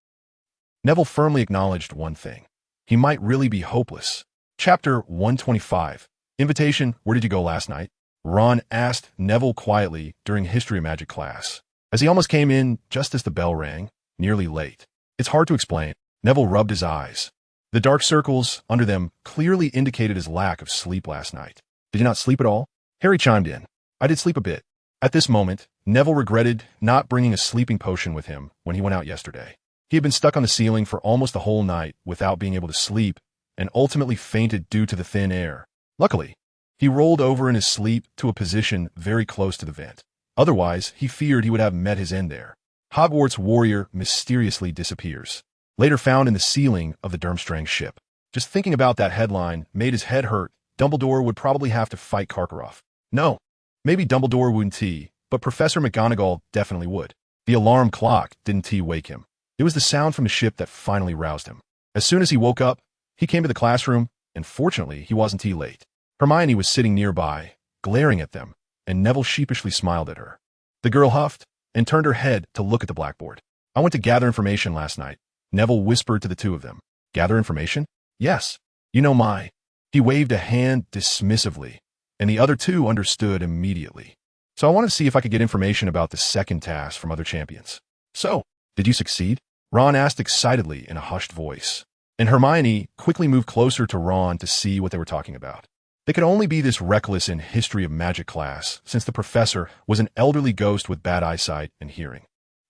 [SPEAKER 1] Neville firmly acknowledged one thing. He might really be hopeless. Chapter 125. Invitation, where did you go last night? Ron asked Neville quietly during History of Magic class, as he almost came in just as the bell rang, nearly late. It's hard to explain. Neville rubbed his eyes. The dark circles under them clearly indicated his lack of sleep last night. Did you not sleep at all? Harry chimed in. I did sleep a bit. At this moment, Neville regretted not bringing a sleeping potion with him when he went out yesterday. He had been stuck on the ceiling for almost the whole night without being able to sleep and ultimately fainted due to the thin air. Luckily, he rolled over in his sleep to a position very close to the vent. Otherwise, he feared he would have met his end there. Hogwarts warrior mysteriously disappears. Later found in the ceiling of the Durmstrang ship. Just thinking about that headline made his head hurt. Dumbledore would probably have to fight Karkaroff. No, maybe Dumbledore wouldn't but Professor McGonagall definitely would. The alarm clock didn't wake him. It was the sound from the ship that finally roused him. As soon as he woke up, he came to the classroom, and fortunately, he wasn't late. Hermione was sitting nearby, glaring at them, and Neville sheepishly smiled at her. The girl huffed and turned her head to look at the blackboard. I went to gather information last night. Neville whispered to the two of them. Gather information? Yes. You know my. He waved a hand dismissively, and the other two understood immediately. So I wanted to see if I could get information about the second task from other champions. So, did you succeed? Ron asked excitedly in a hushed voice, and Hermione quickly moved closer to Ron to see what they were talking about. They could only be this reckless in History of Magic class, since the professor was an elderly ghost with bad eyesight and hearing.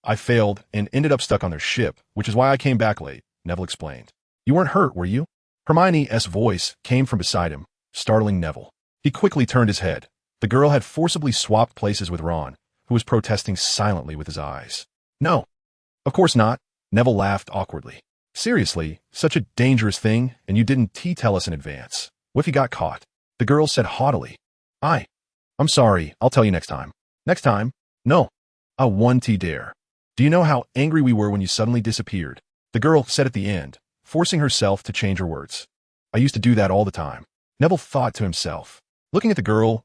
[SPEAKER 1] I failed and ended up stuck on their ship, which is why I came back late, Neville explained. You weren't hurt, were you? Hermione's voice came from beside him, startling Neville. He quickly turned his head. The girl had forcibly swapped places with Ron, who was protesting silently with his eyes. No. Of course not. Neville laughed awkwardly. Seriously, such a dangerous thing, and you didn't tell us in advance. What if you got caught? The girl said haughtily. I'm sorry, I'll tell you next time. Next time? No. I won't dare. Do you know how angry we were when you suddenly disappeared? The girl said at the end, forcing herself to change her words. I used to do that all the time. Neville thought to himself. Looking at the girl's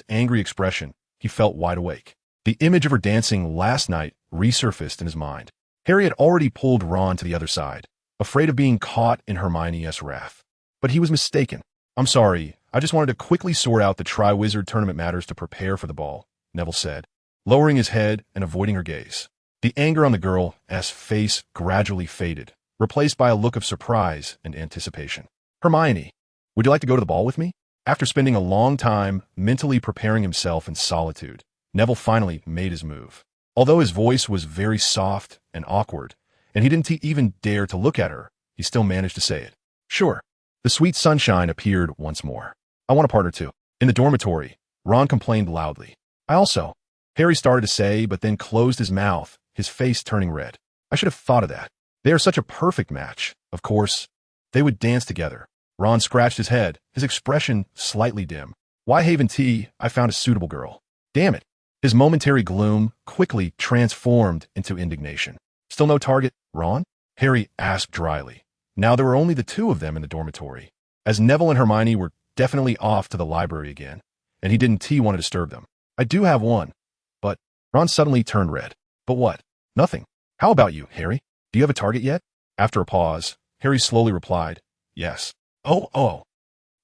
[SPEAKER 1] angry expression, he felt wide awake. The image of her dancing last night resurfaced in his mind. Harry had already pulled Ron to the other side, afraid of being caught in Hermione's wrath. But he was mistaken. I'm sorry, I just wanted to quickly sort out the Triwizard Tournament matters to prepare for the ball, Neville said, lowering his head and avoiding her gaze. The anger on the girl's face gradually faded, replaced by a look of surprise and anticipation. Hermione, would you like to go to the ball with me? After spending a long time mentally preparing himself in solitude, Neville finally made his move. Although his voice was very soft and awkward, and he didn't even dare to look at her, he still managed to say it. Sure. The sweet sunshine appeared once more. I want a part or two. In the dormitory, Ron complained loudly. I also. Harry started to say, but then closed his mouth, his face turning red. I should have thought of that. They are such a perfect match. Of course, they would dance together. Ron scratched his head, his expression slightly dim. Why Haven T? I found a suitable girl. Damn it. His momentary gloom quickly transformed into indignation. Still no target, Ron? Harry asked dryly. Now there were only the two of them in the dormitory, as Neville and Hermione were definitely off to the library again, and he didn't want to disturb them. I do have one. But Ron suddenly turned red. But what? Nothing. How about you, Harry? Do you have a target yet? After a pause, Harry slowly replied, yes. Oh.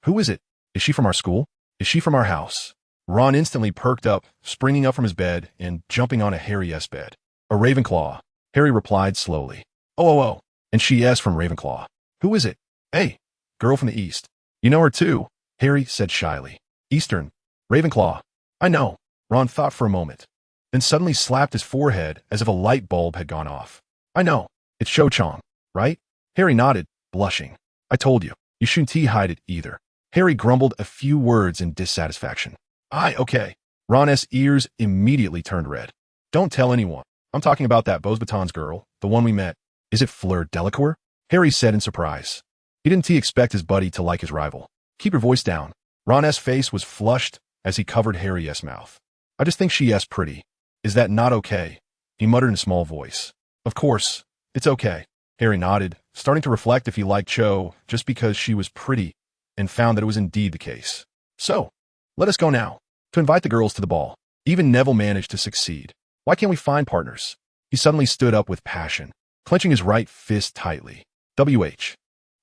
[SPEAKER 1] Who is it? Is she from our school? Is she from our house? Ron instantly perked up, springing up from his bed and jumping on a Harry's bed. A Ravenclaw, Harry replied slowly. Oh. And she's from Ravenclaw. Who is it? Hey, girl from the East. You know her too, Harry said shyly. Eastern. Ravenclaw. I know. Ron thought for a moment, then suddenly slapped his forehead as if a light bulb had gone off. I know. It's Cho Chang, right? Harry nodded, blushing. I told you. You shouldn't hide it either. Harry grumbled a few words in dissatisfaction. Okay. Ron's ears immediately turned red. Don't tell anyone. I'm talking about that Beauxbatons girl, the one we met. Is it Fleur Delacour? Harry said in surprise. He didn't expect his buddy to like his rival. Keep your voice down. Ron's face was flushed as he covered Harry's mouth. I just think she's pretty. Is that not okay? He muttered in a small voice. Of course, it's okay. Harry nodded, starting to reflect if he liked Cho just because she was pretty, and found that it was indeed the case. So, let us go now. To invite the girls to the ball. Even Neville managed to succeed. Why can't we find partners? He suddenly stood up with passion, clenching his right fist tightly. WH.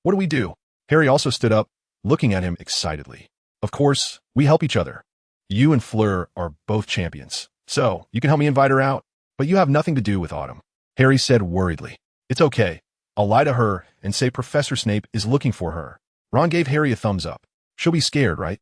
[SPEAKER 1] What do we do? Harry also stood up, looking at him excitedly. Of course, we help each other. You and Fleur are both champions, so you can help me invite her out, but you have nothing to do with Autumn. Harry said worriedly. It's okay. I'll lie to her and say Professor Snape is looking for her. Ron gave Harry a thumbs up. She'll be scared, right?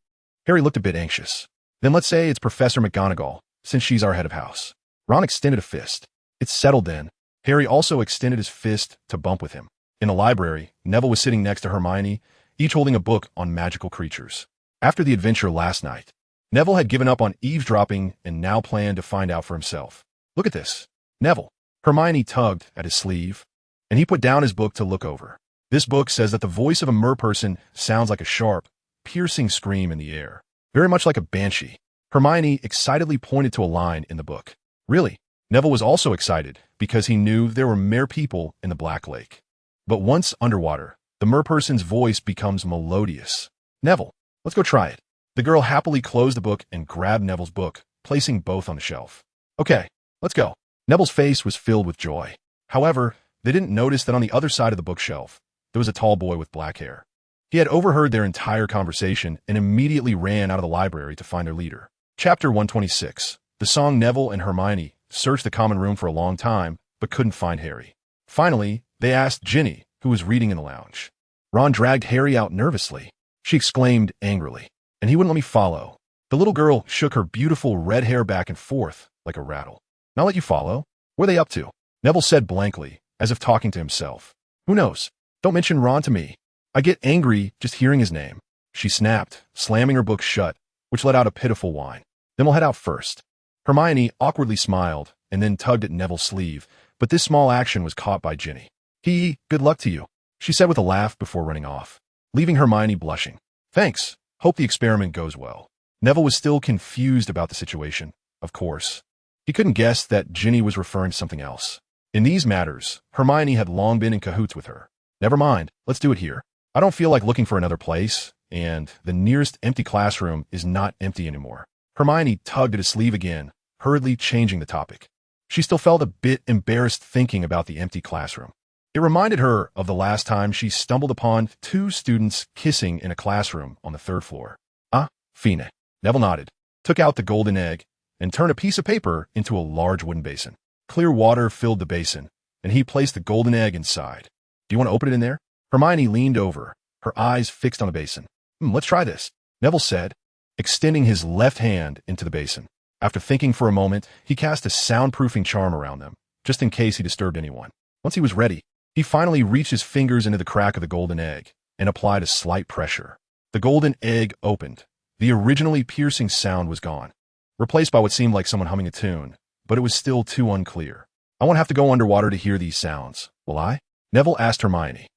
[SPEAKER 1] Harry looked a bit anxious. Then let's say it's Professor McGonagall, since she's our head of house. Ron extended a fist. It's settled then. Harry also extended his fist to bump with him. In the library, Neville was sitting next to Hermione, each holding a book on magical creatures. After the adventure last night, Neville had given up on eavesdropping and now planned to find out for himself. Look at this. Neville. Hermione tugged at his sleeve, and he put down his book to look over. This book says that the voice of a merperson sounds like a sharp, piercing scream in the air, very much like a banshee. Hermione excitedly pointed to a line in the book. Really? Neville was also excited because he knew there were mere people in the Black Lake. But once underwater, the merperson's voice becomes melodious. Neville, let's go try it. The girl happily closed the book and grabbed Neville's book, placing both on the shelf. Okay, let's go. Neville's face was filled with joy. However, they didn't notice that on the other side of the bookshelf, there was a tall boy with black hair. He had overheard their entire conversation and immediately ran out of the library to find their leader. Chapter 126. The song. Neville and Hermione searched the common room for a long time, but couldn't find Harry. Finally, they asked Ginny, who was reading in the lounge. Ron dragged Harry out nervously. She exclaimed angrily, and he wouldn't let me follow. The little girl shook her beautiful red hair back and forth like a rattle. Not let you follow? What are they up to? Neville said blankly, as if talking to himself. Who knows? Don't mention Ron to me. I get angry just hearing his name. She snapped, slamming her book shut, which let out a pitiful whine. Then we'll head out first. Hermione awkwardly smiled and then tugged at Neville's sleeve, but this small action was caught by Ginny. Good luck to you, she said with a laugh before running off, leaving Hermione blushing. Thanks. Hope the experiment goes well. Neville was still confused about the situation, of course. He couldn't guess that Ginny was referring to something else. In these matters, Hermione had long been in cahoots with her. Never mind, let's do it here. I don't feel like looking for another place, and the nearest empty classroom is not empty anymore. Hermione tugged at his sleeve again, hurriedly changing the topic. She still felt a bit embarrassed thinking about the empty classroom. It reminded her of the last time she stumbled upon two students kissing in a classroom on the third floor. Ah, fine. Neville nodded, took out the golden egg, and turned a piece of paper into a large wooden basin. Clear water filled the basin, and he placed the golden egg inside. Do you want to open it in there? Hermione leaned over, her eyes fixed on the basin. Let's try this, Neville said, extending his left hand into the basin. After thinking for a moment, he cast a soundproofing charm around them, just in case he disturbed anyone. Once he was ready, he finally reached his fingers into the crack of the golden egg and applied a slight pressure. The golden egg opened. The originally piercing sound was gone, replaced by what seemed like someone humming a tune, but it was still too unclear. I won't have to go underwater to hear these sounds, will I? Neville asked Hermione.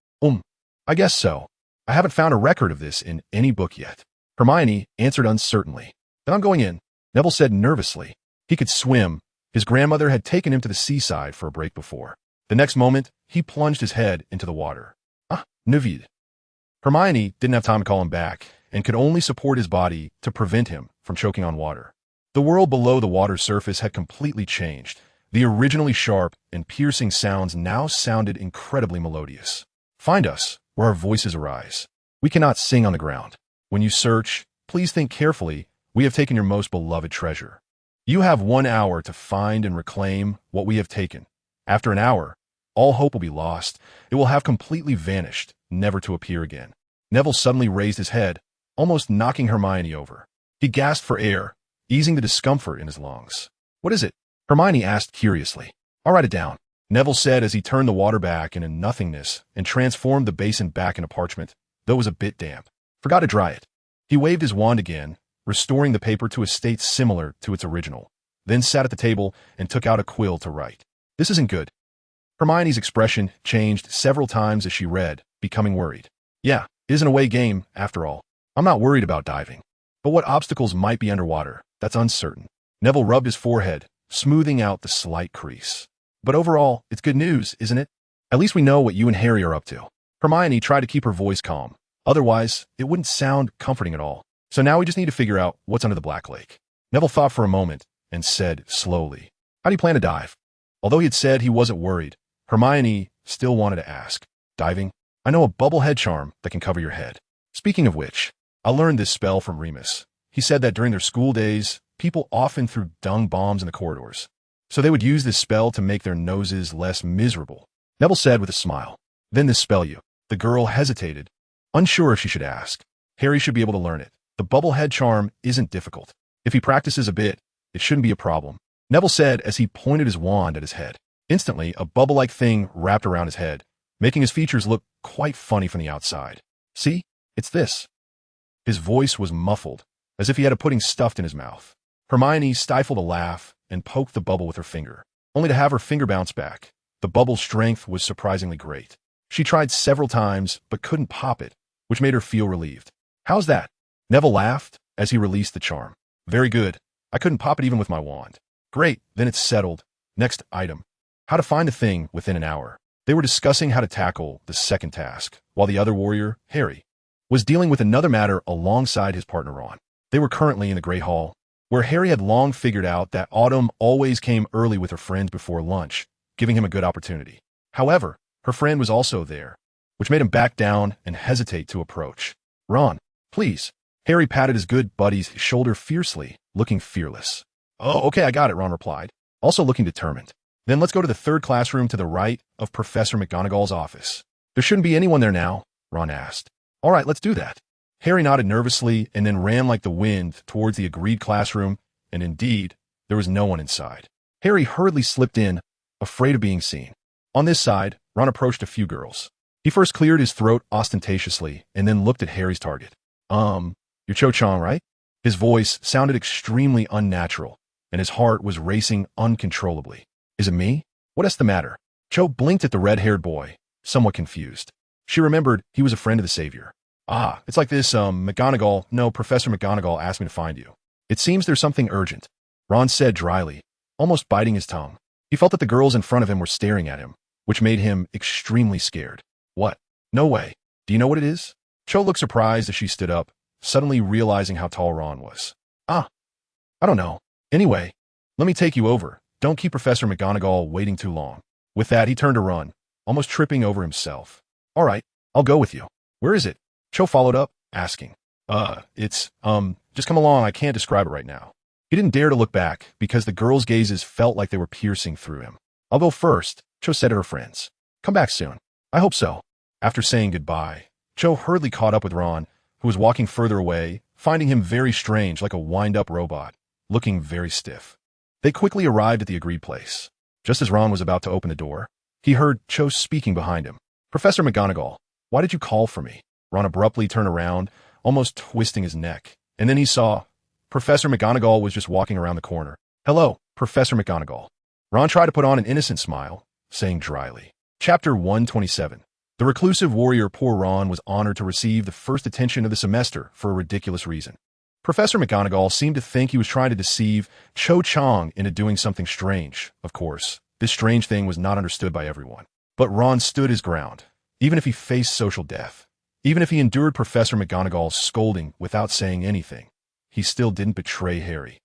[SPEAKER 1] I guess so. I haven't found a record of this in any book yet. Hermione answered uncertainly. Then I'm going in, Neville said nervously. He could swim. His grandmother had taken him to the seaside for a break before. The next moment, he plunged his head into the water. Timid. Hermione didn't have time to call him back and could only support his body to prevent him from choking on water. The world below the water's surface had completely changed. The originally sharp and piercing sounds now sounded incredibly melodious. Find us where our voices arise. We cannot sing on the ground. When you search, please think carefully. We have taken your most beloved treasure. You have 1 hour to find and reclaim what we have taken. After an hour, all hope will be lost. It will have completely vanished, never to appear again. Neville suddenly raised his head, almost knocking Hermione over. He gasped for air, easing the discomfort in his lungs. What is it? Hermione asked curiously. I'll write it down, Neville said as he turned the water back into nothingness and transformed the basin back into parchment, though it was a bit damp. Forgot to dry it. He waved his wand again, restoring the paper to a state similar to its original, then sat at the table and took out a quill to write. This isn't good. Hermione's expression changed several times as she read, becoming worried. Yeah, it is an away game, after all. I'm not worried about diving. But what obstacles might be underwater? That's uncertain. Neville rubbed his forehead, smoothing out the slight crease. But overall, it's good news, isn't it? At least we know what you and Harry are up to. Hermione tried to keep her voice calm. Otherwise, it wouldn't sound comforting at all. So now we just need to figure out what's under the Black Lake. Neville thought for a moment and said slowly, "How do you plan to dive?" Although he had said he wasn't worried, Hermione still wanted to ask. Diving? I know a bubble head charm that can cover your head. Speaking of which, I learned this spell from Remus. He said that during their school days, people often threw dung bombs in the corridors. So they would use this spell to make their noses less miserable. Neville said with a smile. Then this spell you. The girl hesitated, unsure if she should ask. Harry should be able to learn it. The bubble head charm isn't difficult. If he practices a bit, it shouldn't be a problem. Neville said as he pointed his wand at his head. Instantly, a bubble-like thing wrapped around his head, making his features look quite funny from the outside. See? It's this. His voice was muffled, as if he had a pudding stuffed in his mouth. Hermione stifled a laugh and poked the bubble with her finger, only to have her finger bounce back. The bubble's strength was surprisingly great. She tried several times, but couldn't pop it, which made her feel relieved. How's that? Neville laughed as he released the charm. Very good. I couldn't pop it even with my wand. Great, then it's settled. Next item. How to find the thing within an hour. They were discussing how to tackle the second task, while the other warrior, Harry, was dealing with another matter alongside his partner Ron. They were currently in the Great Hall, where Harry had long figured out that Autumn always came early with her friends before lunch, giving him a good opportunity. However, her friend was also there, which made him back down and hesitate to approach. Ron, please. Harry patted his good buddy's shoulder fiercely, looking fearless. Oh, okay, I got it, Ron replied, also looking determined. Then let's go to the third classroom to the right of Professor McGonagall's office. There shouldn't be anyone there now, Ron asked. All right, let's do that. Harry nodded nervously and then ran like the wind towards the agreed classroom, and indeed, there was no one inside. Harry hurriedly slipped in, afraid of being seen. On this side, Ron approached a few girls. He first cleared his throat ostentatiously and then looked at Harry's target. You're Cho Chang, right? His voice sounded extremely unnatural, and his heart was racing uncontrollably. Is it me? What's the matter? Cho blinked at the red-haired boy, somewhat confused. She remembered he was a friend of the Savior. Ah, it's like this, Professor McGonagall asked me to find you. It seems there's something urgent, Ron said dryly, almost biting his tongue. He felt that the girls in front of him were staring at him, which made him extremely scared. What? No way. Do you know what it is? Cho looked surprised as she stood up, suddenly realizing how tall Ron was. I don't know. Anyway, let me take you over. Don't keep Professor McGonagall waiting too long. With that, he turned to run, almost tripping over himself. All right, I'll go with you. Where is it? Cho followed up, asking. Just come along. I can't describe it right now. He didn't dare to look back because the girls' gazes felt like they were piercing through him. I'll go first, Cho said to her friends. Come back soon. I hope so. After saying goodbye, Cho hurriedly caught up with Ron, who was walking further away, finding him very strange like a wind-up robot, looking very stiff. They quickly arrived at the agreed place. Just as Ron was about to open the door, he heard Cho speaking behind him. Professor McGonagall, why did you call for me? Ron abruptly turned around, almost twisting his neck, and then he saw Professor McGonagall was just walking around the corner. Hello, Professor McGonagall. Ron tried to put on an innocent smile, saying dryly. Chapter 127. The reclusive warrior Poor Ron was honored to receive the first attention of the semester for a ridiculous reason. Professor McGonagall seemed to think he was trying to deceive Cho Chang into doing something strange. Of course, this strange thing was not understood by everyone. But Ron stood his ground, even if he faced social death. Even if he endured Professor McGonagall's scolding without saying anything, he still didn't betray Harry.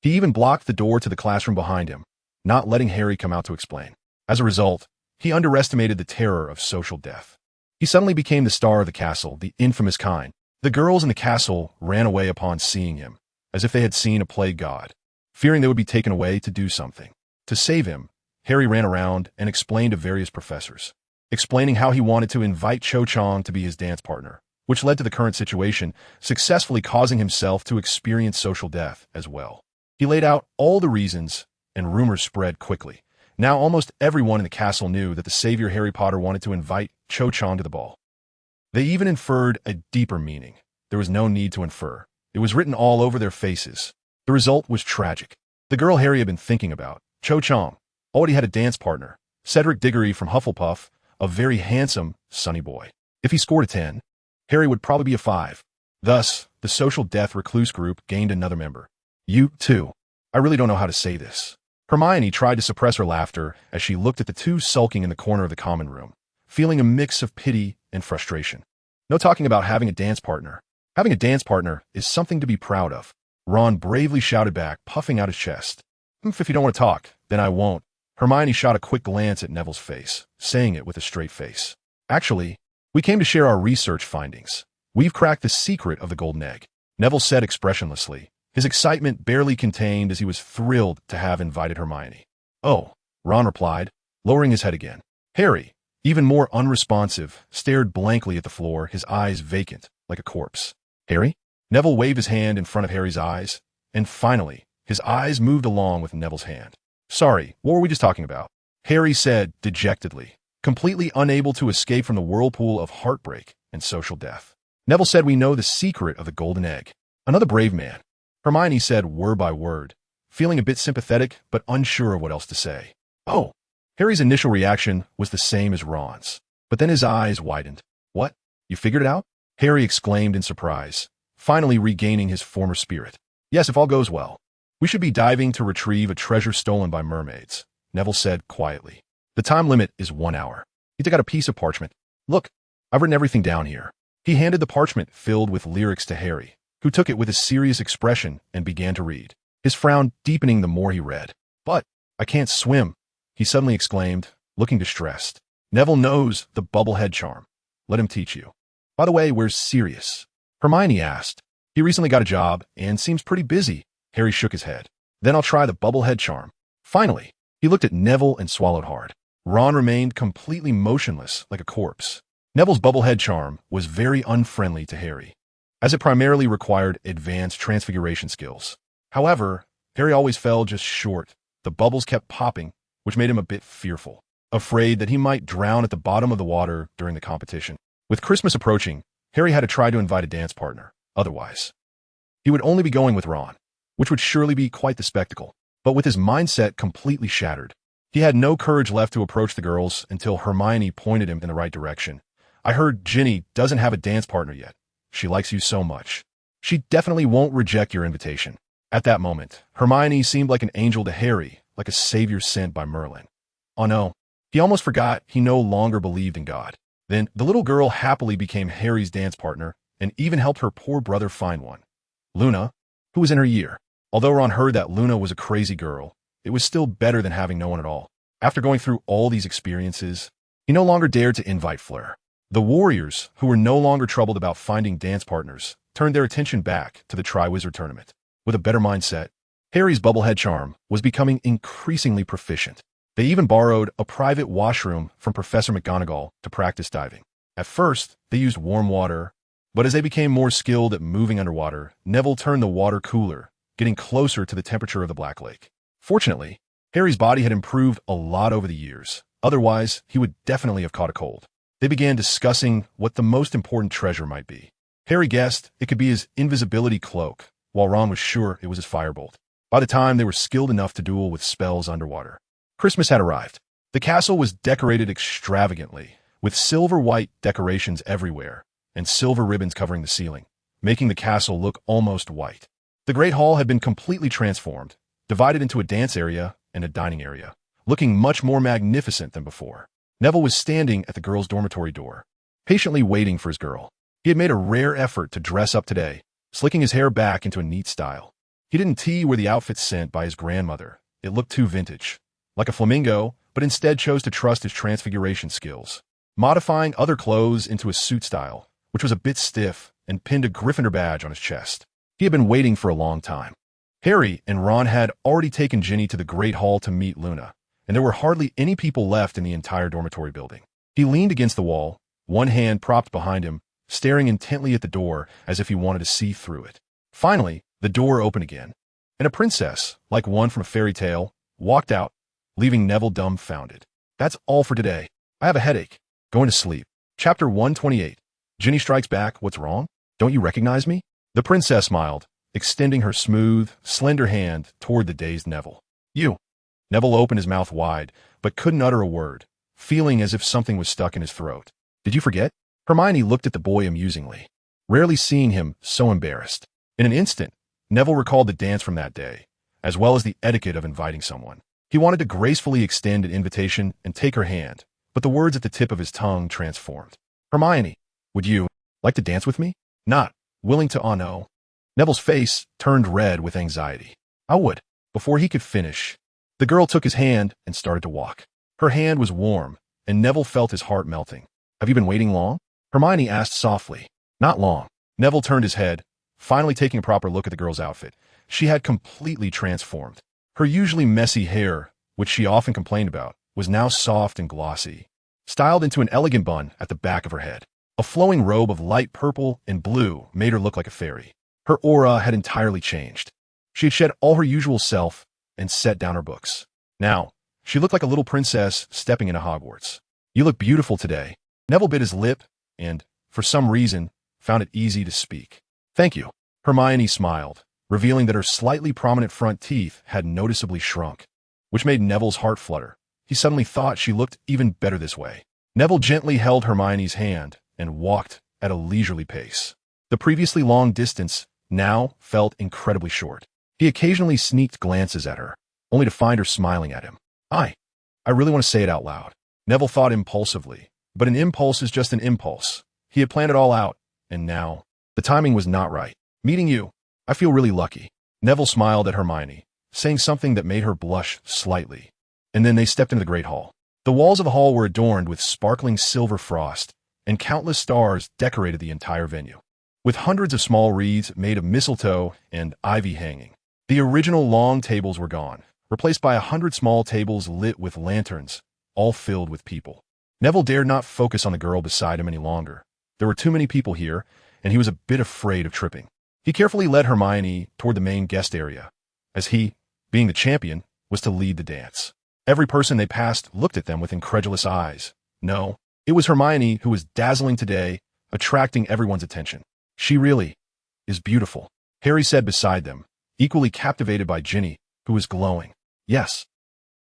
[SPEAKER 1] He even blocked the door to the classroom behind him, not letting Harry come out to explain. As a result, he underestimated the terror of social death. He suddenly became the star of the castle, the infamous kind. The girls in the castle ran away upon seeing him, as if they had seen a plague god, fearing they would be taken away to do something. To save him, Harry ran around and explained to various professors, explaining how he wanted to invite Cho Chang to be his dance partner, which led to the current situation, successfully causing himself to experience social death as well. He laid out all the reasons, and rumors spread quickly. Now almost everyone in the castle knew that the savior Harry Potter wanted to invite Cho Chang to the ball. They even inferred a deeper meaning. There was no need to infer. It was written all over their faces. The result was tragic. The girl Harry had been thinking about, Cho Chang, already had a dance partner, Cedric Diggory from Hufflepuff, a very handsome, sunny boy. If he scored a 10, Harry would probably be a 5. Thus, the social death recluse group gained another member. You, too. I really don't know how to say this. Hermione tried to suppress her laughter as she looked at the two sulking in the corner of the common room, feeling a mix of pity and frustration. No talking about having a dance partner. Having a dance partner is something to be proud of. Ron bravely shouted back, puffing out his chest. If you don't want to talk, then I won't. Hermione shot a quick glance at Neville's face, saying it with a straight face. Actually, we came to share our research findings. We've cracked the secret of the golden egg. Neville said expressionlessly, his excitement barely contained as he was thrilled to have invited Hermione. Oh, Ron replied, lowering his head again. Harry, even more unresponsive, stared blankly at the floor, his eyes vacant, like a corpse. Harry? Neville waved his hand in front of Harry's eyes, and finally, his eyes moved along with Neville's hand. Sorry, what were we just talking about? Harry said dejectedly, completely unable to escape from the whirlpool of heartbreak and social death. Neville said we know the secret of the golden egg. Another brave man. Hermione said word by word, feeling a bit sympathetic but unsure of what else to say. Oh. Harry's initial reaction was the same as Ron's, but then his eyes widened. What? You figured it out? Harry exclaimed in surprise, finally regaining his former spirit. Yes, if all goes well. We should be diving to retrieve a treasure stolen by mermaids, Neville said quietly. The time limit is 1 hour. He took out a piece of parchment. Look, I've written everything down here. He handed the parchment filled with lyrics to Harry, who took it with a serious expression and began to read, his frown deepening the more he read. But I can't swim, he suddenly exclaimed, looking distressed. Neville knows the bubblehead charm. Let him teach you. By the way, where's Sirius? Hermione asked. He recently got a job and seems pretty busy. Harry shook his head. Then I'll try the bubblehead charm. Finally, he looked at Neville and swallowed hard. Ron remained completely motionless, like a corpse. Neville's bubblehead charm was very unfriendly to Harry, as it primarily required advanced transfiguration skills. However, Harry always fell just short. The bubbles kept popping, which made him a bit fearful, afraid that he might drown at the bottom of the water during the competition. With Christmas approaching, Harry had to try to invite a dance partner. Otherwise, he would only be going with Ron, which would surely be quite the spectacle. But with his mindset completely shattered, he had no courage left to approach the girls until Hermione pointed him in the right direction. I heard Ginny doesn't have a dance partner yet. She likes you so much. She definitely won't reject your invitation. At that moment, Hermione seemed like an angel to Harry, like a savior sent by Merlin. Oh no, he almost forgot he no longer believed in God. Then the little girl happily became Harry's dance partner and even helped her poor brother find one. Luna, who was in her year. Although Ron heard that Luna was a crazy girl, it was still better than having no one at all. After going through all these experiences, he no longer dared to invite Fleur. The warriors, who were no longer troubled about finding dance partners, turned their attention back to the Triwizard Tournament. With a better mindset, Harry's bubblehead charm was becoming increasingly proficient. They even borrowed a private washroom from Professor McGonagall to practice diving. At first, they used warm water, but as they became more skilled at moving underwater, Neville turned the water cooler, getting closer to the temperature of the Black Lake. Fortunately, Harry's body had improved a lot over the years. Otherwise, he would definitely have caught a cold. They began discussing what the most important treasure might be. Harry guessed it could be his invisibility cloak, while Ron was sure it was his firebolt. By the time they were skilled enough to duel with spells underwater, Christmas had arrived. The castle was decorated extravagantly, with silver-white decorations everywhere, and silver ribbons covering the ceiling, making the castle look almost white. The Great Hall had been completely transformed, divided into a dance area and a dining area, looking much more magnificent than before. Neville was standing at the girls' dormitory door, patiently waiting for his girl. He had made a rare effort to dress up today, slicking his hair back into a neat style. He didn't tee wear the outfit sent by his grandmother. It looked too vintage, like a flamingo, but instead chose to trust his transfiguration skills, modifying other clothes into a suit style, which was a bit stiff, and pinned a Gryffindor badge on his chest. He had been waiting for a long time. Harry and Ron had already taken Ginny to the Great Hall to meet Luna, and there were hardly any people left in the entire dormitory building. He leaned against the wall, one hand propped behind him, staring intently at the door as if he wanted to see through it. Finally, the door opened again, and a princess, like one from a fairy tale, walked out, leaving Neville dumbfounded. That's all for today. I have a headache. Going to sleep. Chapter 128. Ginny strikes back. What's wrong? Don't you recognize me? The princess smiled, extending her smooth, slender hand toward the dazed Neville. You. Neville opened his mouth wide, but couldn't utter a word, feeling as if something was stuck in his throat. Did you forget? Hermione looked at the boy amusingly, rarely seeing him so embarrassed. In an instant, Neville recalled the dance from that day, as well as the etiquette of inviting someone. He wanted to gracefully extend an invitation and take her hand, but the words at the tip of his tongue transformed. Hermione, would you like to dance with me? Not willing to, oh no. Neville's face turned red with anxiety. I would. Before he could finish, the girl took his hand and started to walk. Her hand was warm, and Neville felt his heart melting. Have you been waiting long? Hermione asked softly. Not long. Neville turned his head, finally taking a proper look at the girl's outfit. She had completely transformed. Her usually messy hair, which she often complained about, was now soft and glossy, styled into an elegant bun at the back of her head. A flowing robe of light purple and blue made her look like a fairy. Her aura had entirely changed. She had shed all her usual self and set down her books. Now, she looked like a little princess stepping into Hogwarts. You look beautiful today. Neville bit his lip and, for some reason, found it easy to speak. Thank you. Hermione smiled, revealing that her slightly prominent front teeth had noticeably shrunk, which made Neville's heart flutter. He suddenly thought she looked even better this way. Neville gently held Hermione's hand and walked at a leisurely pace. The previously long distance now felt incredibly short. He occasionally sneaked glances at her, only to find her smiling at him. I really want to say it out loud. Neville thought impulsively, but an impulse is just an impulse. He had planned it all out, and now, the timing was not right. Meeting you, I feel really lucky. Neville smiled at Hermione, saying something that made her blush slightly. And then they stepped into the Great Hall. The walls of the hall were adorned with sparkling silver frost, and countless stars decorated the entire venue, with hundreds of small wreaths made of mistletoe and ivy hanging. The original long tables were gone, replaced by 100 small tables lit with lanterns, all filled with people. Neville dared not focus on the girl beside him any longer. There were too many people here, and he was a bit afraid of tripping. He carefully led Hermione toward the main guest area, as he, being the champion, was to lead the dance. Every person they passed looked at them with incredulous eyes. No, it was Hermione who was dazzling today, attracting everyone's attention. She really is beautiful, Harry said beside them, equally captivated by Ginny, who was glowing. Yes.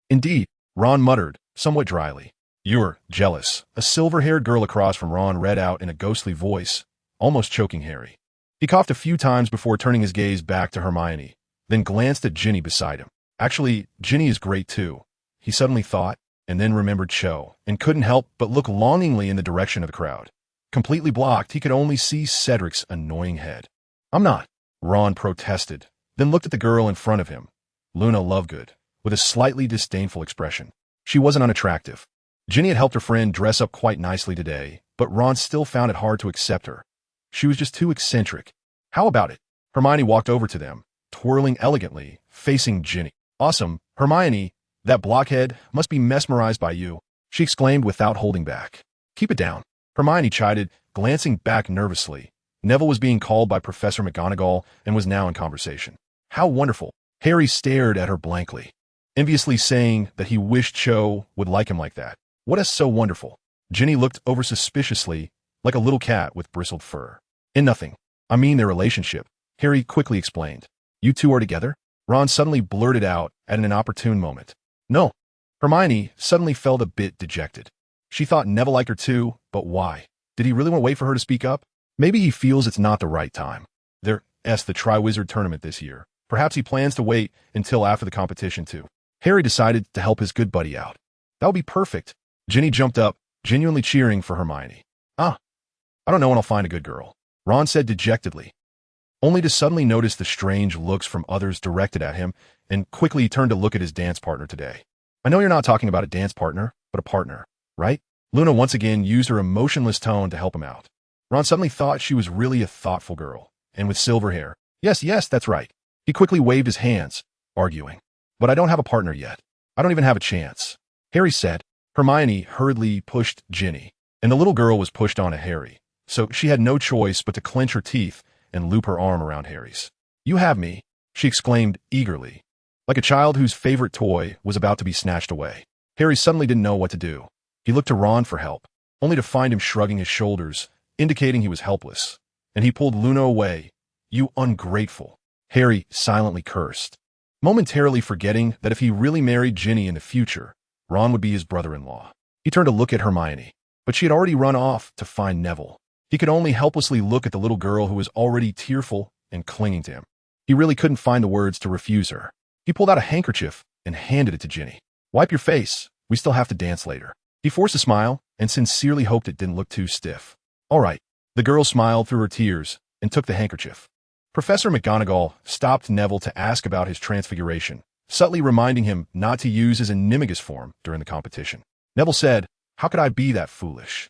[SPEAKER 1] Indeed, Ron muttered, somewhat dryly. You're jealous, a silver-haired girl across from Ron read out in a ghostly voice, almost choking Harry. He coughed a few times before turning his gaze back to Hermione, then glanced at Ginny beside him. Actually, Ginny is great too, he suddenly thought, and then remembered Cho, and couldn't help but look longingly in the direction of the crowd. Completely blocked, he could only see Cedric's annoying head. I'm not, Ron protested, then looked at the girl in front of him, Luna Lovegood, with a slightly disdainful expression. She wasn't unattractive. Ginny had helped her friend dress up quite nicely today, but Ron still found it hard to accept her. She was just too eccentric. How about it? Hermione walked over to them, twirling elegantly, facing Ginny. Awesome, Hermione, that blockhead must be mesmerized by you, she exclaimed without holding back. Keep it down, Hermione chided, glancing back nervously. Neville was being called by Professor McGonagall and was now in conversation. How wonderful. Harry stared at her blankly, enviously saying that he wished Cho would like him like that. What is so wonderful? Ginny looked over suspiciously, like a little cat with bristled fur. In nothing. I mean their relationship, Harry quickly explained. You two are together? Ron suddenly blurted out at an inopportune moment. No. Hermione suddenly felt a bit dejected. She thought Neville liked her too, but why? Did he really want to wait for her to speak up? Maybe he feels it's not the right time. There's the Triwizard Tournament this year. Perhaps he plans to wait until after the competition too. Harry decided to help his good buddy out. That would be perfect. Ginny jumped up, genuinely cheering for Hermione. I don't know when I'll find a good girl, Ron said dejectedly, only to suddenly notice the strange looks from others directed at him, and quickly turned to look at his dance partner today. I know you're not talking about a dance partner, but a partner, right? Luna once again used her emotionless tone to help him out. Ron suddenly thought she was really a thoughtful girl, and with silver hair. Yes, that's right. He quickly waved his hands, arguing. But I don't have a partner yet. I don't even have a chance, Harry said. Hermione hurriedly pushed Ginny, and the little girl was pushed onto Harry, so she had no choice but to clench her teeth and loop her arm around Harry's. You have me, she exclaimed eagerly, like a child whose favorite toy was about to be snatched away. Harry suddenly didn't know what to do. He looked to Ron for help, only to find him shrugging his shoulders, indicating he was helpless, and he pulled Luna away. You ungrateful, Harry silently cursed. momentarily forgetting that if he really married Ginny in the future, Ron would be his brother-in-law. He turned to look at Hermione, but she had already run off to find Neville. He could only helplessly look at the little girl who was already tearful and clinging to him. He really couldn't find the words to refuse her. He pulled out a handkerchief and handed it to Ginny. "Wipe your face. We still have to dance later." He forced a smile and sincerely hoped it didn't look too stiff. "All right." The girl smiled through her tears and took the handkerchief. Professor McGonagall stopped Neville to ask about his transfiguration, subtly reminding him not to use his animagus form during the competition. Neville said, "How could I be that foolish?"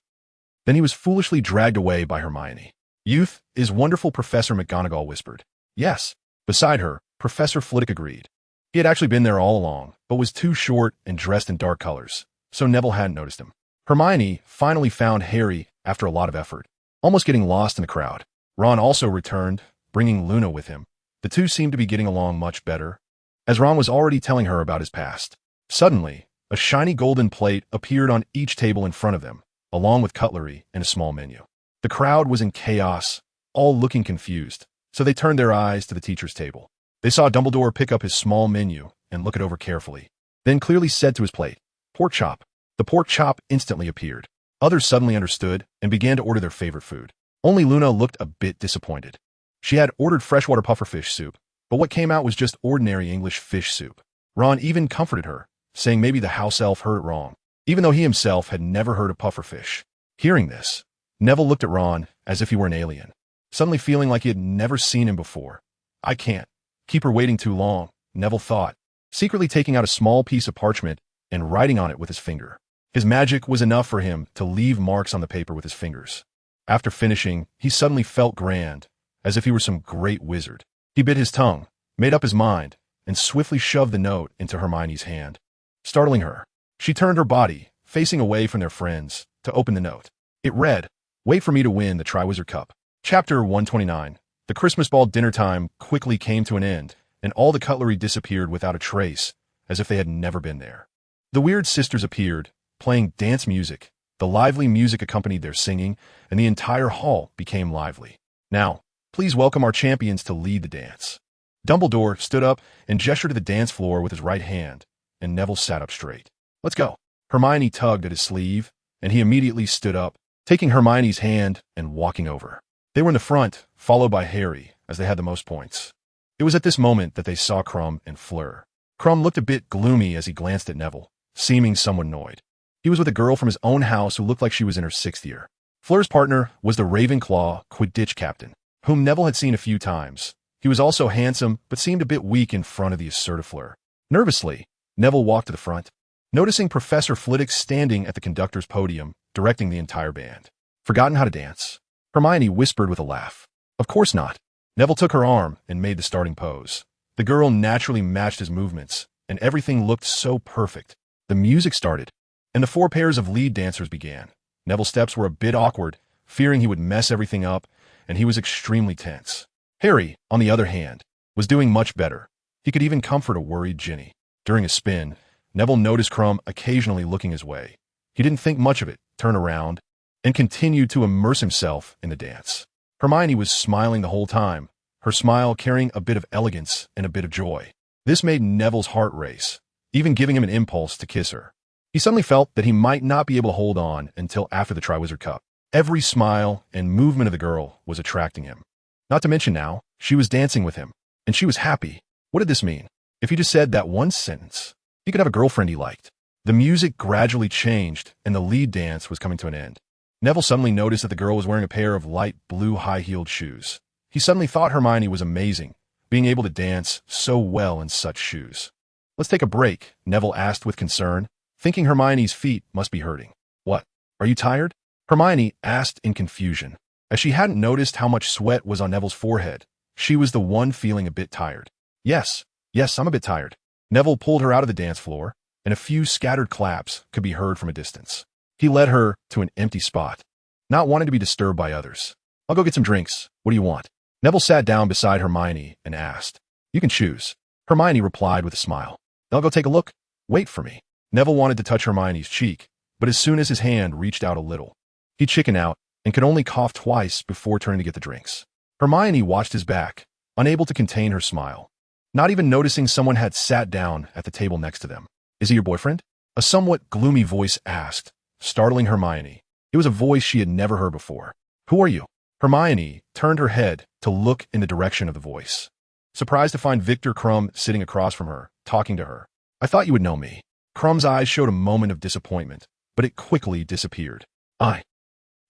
[SPEAKER 1] Then he was foolishly dragged away by Hermione. "Youth is wonderful," Professor McGonagall whispered. "Yes." Beside her, Professor Flitwick agreed. He had actually been there all along, but was too short and dressed in dark colors, so Neville hadn't noticed him. Hermione finally found Harry after a lot of effort, almost getting lost in the crowd. Ron also returned, bringing Luna with him. The two seemed to be getting along much better, as Ron was already telling her about his past. Suddenly, a shiny golden plate appeared on each table in front of them, along with cutlery and a small menu. The crowd was in chaos, all looking confused, so they turned their eyes to the teacher's table. They saw Dumbledore pick up his small menu and look it over carefully, then clearly said to his plate, "Pork chop." The pork chop instantly appeared. Others suddenly understood and began to order their favorite food. Only Luna looked a bit disappointed. She had ordered freshwater pufferfish soup, but what came out was just ordinary English fish soup. Ron even comforted her, saying maybe the house elf heard it wrong, even though he himself had never heard of pufferfish. Hearing this, Neville looked at Ron as if he were an alien, suddenly feeling like he had never seen him before. "I can't keep her waiting too long," Neville thought, secretly taking out a small piece of parchment and writing on it with his finger. His magic was enough for him to leave marks on the paper with his fingers. After finishing, he suddenly felt grand, as if he were some great wizard. He bit his tongue, made up his mind, and swiftly shoved the note into Hermione's hand. Startling her, she turned her body, facing away from their friends, to open the note. It read, "Wait for me to win the Triwizard Cup." Chapter 129. The Christmas ball dinner time quickly came to an end, and all the cutlery disappeared without a trace, as if they had never been there. The weird sisters appeared, playing dance music. The lively music accompanied their singing, and the entire hall became lively. "Now, please welcome our champions to lead the dance." Dumbledore stood up and gestured to the dance floor with his right hand, and Neville sat up straight. "Let's go." Hermione tugged at his sleeve, and he immediately stood up, taking Hermione's hand and walking over. They were in the front, followed by Harry, as they had the most points. It was at this moment that they saw Krum and Fleur. Krum looked a bit gloomy as he glanced at Neville, seeming somewhat annoyed. He was with a girl from his own house who looked like she was in her 6th year. Fleur's partner was the Ravenclaw Quidditch captain, whom Neville had seen a few times. He was also handsome, but seemed a bit weak in front of the assertive Fleur. Nervously, Neville walked to the front, noticing Professor Flitwick standing at the conductor's podium, directing the entire band. "Forgotten how to dance?" Hermione whispered with a laugh. "Of course not." Neville took her arm and made the starting pose. The girl naturally matched his movements, and everything looked so perfect. The music started, and the 4 pairs of lead dancers began. Neville's steps were a bit awkward, fearing he would mess everything up, and he was extremely tense. Harry, on the other hand, was doing much better. He could even comfort a worried Ginny. During a spin, Neville noticed Krum occasionally looking his way. He didn't think much of it, turned around, and continued to immerse himself in the dance. Hermione was smiling the whole time, her smile carrying a bit of elegance and a bit of joy. This made Neville's heart race, even giving him an impulse to kiss her. He suddenly felt that he might not be able to hold on until after the Triwizard Cup. Every smile and movement of the girl was attracting him. Not to mention now, she was dancing with him, and she was happy. What did this mean? If he just said that one sentence, he could have a girlfriend he liked. The music gradually changed, and the lead dance was coming to an end. Neville suddenly noticed that the girl was wearing a pair of light blue high-heeled shoes. He suddenly thought Hermione was amazing, being able to dance so well in such shoes. "Let's take a break," Neville asked with concern, thinking Hermione's feet must be hurting. "What? Are you tired?" Hermione asked in confusion. As she hadn't noticed how much sweat was on Neville's forehead, she was the one feeling a bit tired. Yes, I'm a bit tired." Neville pulled her out of the dance floor, and a few scattered claps could be heard from a distance. He led her to an empty spot, not wanting to be disturbed by others. "I'll go get some drinks. What do you want?" Neville sat down beside Hermione and asked. "You can choose." Hermione replied with a smile. "I'll go take a look. Wait for me." Neville wanted to touch Hermione's cheek, but as soon as his hand reached out a little, he chickened out and could only cough twice before turning to get the drinks. Hermione watched his back, unable to contain her smile. not even noticing someone had sat down at the table next to them. Is he your boyfriend? A somewhat gloomy voice asked, startling Hermione. It was a voice she had never heard before. Who are you? Hermione turned her head to look in the direction of the voice, surprised to find Victor Krum sitting across from her, talking to her. I thought you would know me. Krum's eyes showed a moment of disappointment, but it quickly disappeared. I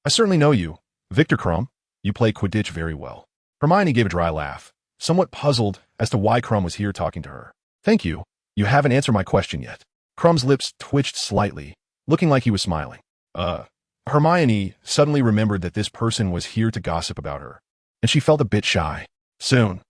[SPEAKER 1] certainly know you. Victor Krum, you play Quidditch very well. Hermione gave a dry laugh, somewhat puzzled as to why Krum was here talking to her. Thank you. You haven't answered my question yet. Krum's lips twitched slightly, looking like he was smiling. Hermione suddenly remembered that this person was here to gossip about her, and she felt a bit shy. Soon,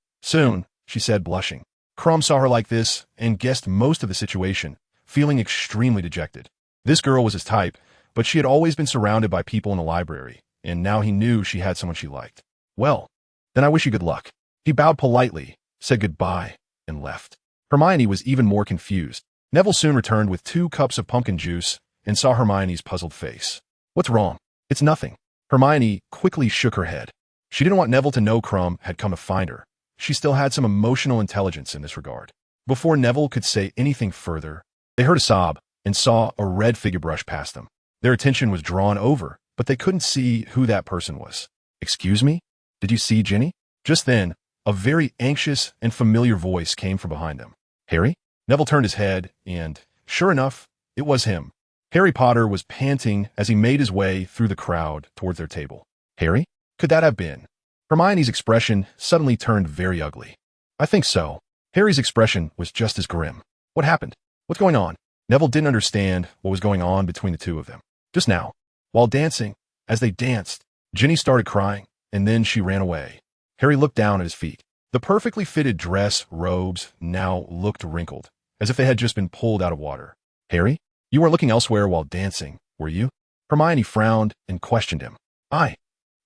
[SPEAKER 1] she said, blushing. Krum saw her like this and guessed most of the situation, feeling extremely dejected. This girl was his type, but she had always been surrounded by people in the library, and now he knew she had someone she liked. Well, then I wish you good luck. He bowed politely, said goodbye, and left. Hermione was even more confused. Neville soon returned with 2 cups of pumpkin juice and saw Hermione's puzzled face. What's wrong? It's nothing. Hermione quickly shook her head. She didn't want Neville to know Krum had come to find her. She still had some emotional intelligence in this regard. Before Neville could say anything further, they heard a sob and saw a red figure brush past them. Their attention was drawn over, but they couldn't see who that person was. Excuse me? Did you see Ginny? Just then, a very anxious and familiar voice came from behind them. Harry? Neville turned his head, and, sure enough, it was him. Harry Potter was panting as he made his way through the crowd towards their table. Harry? Could that have been? Hermione's expression suddenly turned very ugly. I think so. Harry's expression was just as grim. What happened? What's going on? Neville didn't understand what was going on between the two of them. Just now, while dancing, as they danced, Ginny started crying, and then she ran away. Harry looked down at his feet. The perfectly fitted dress robes now looked wrinkled, as if they had just been pulled out of water. Harry? You weren't looking elsewhere while dancing, were you? Hermione frowned and questioned him. I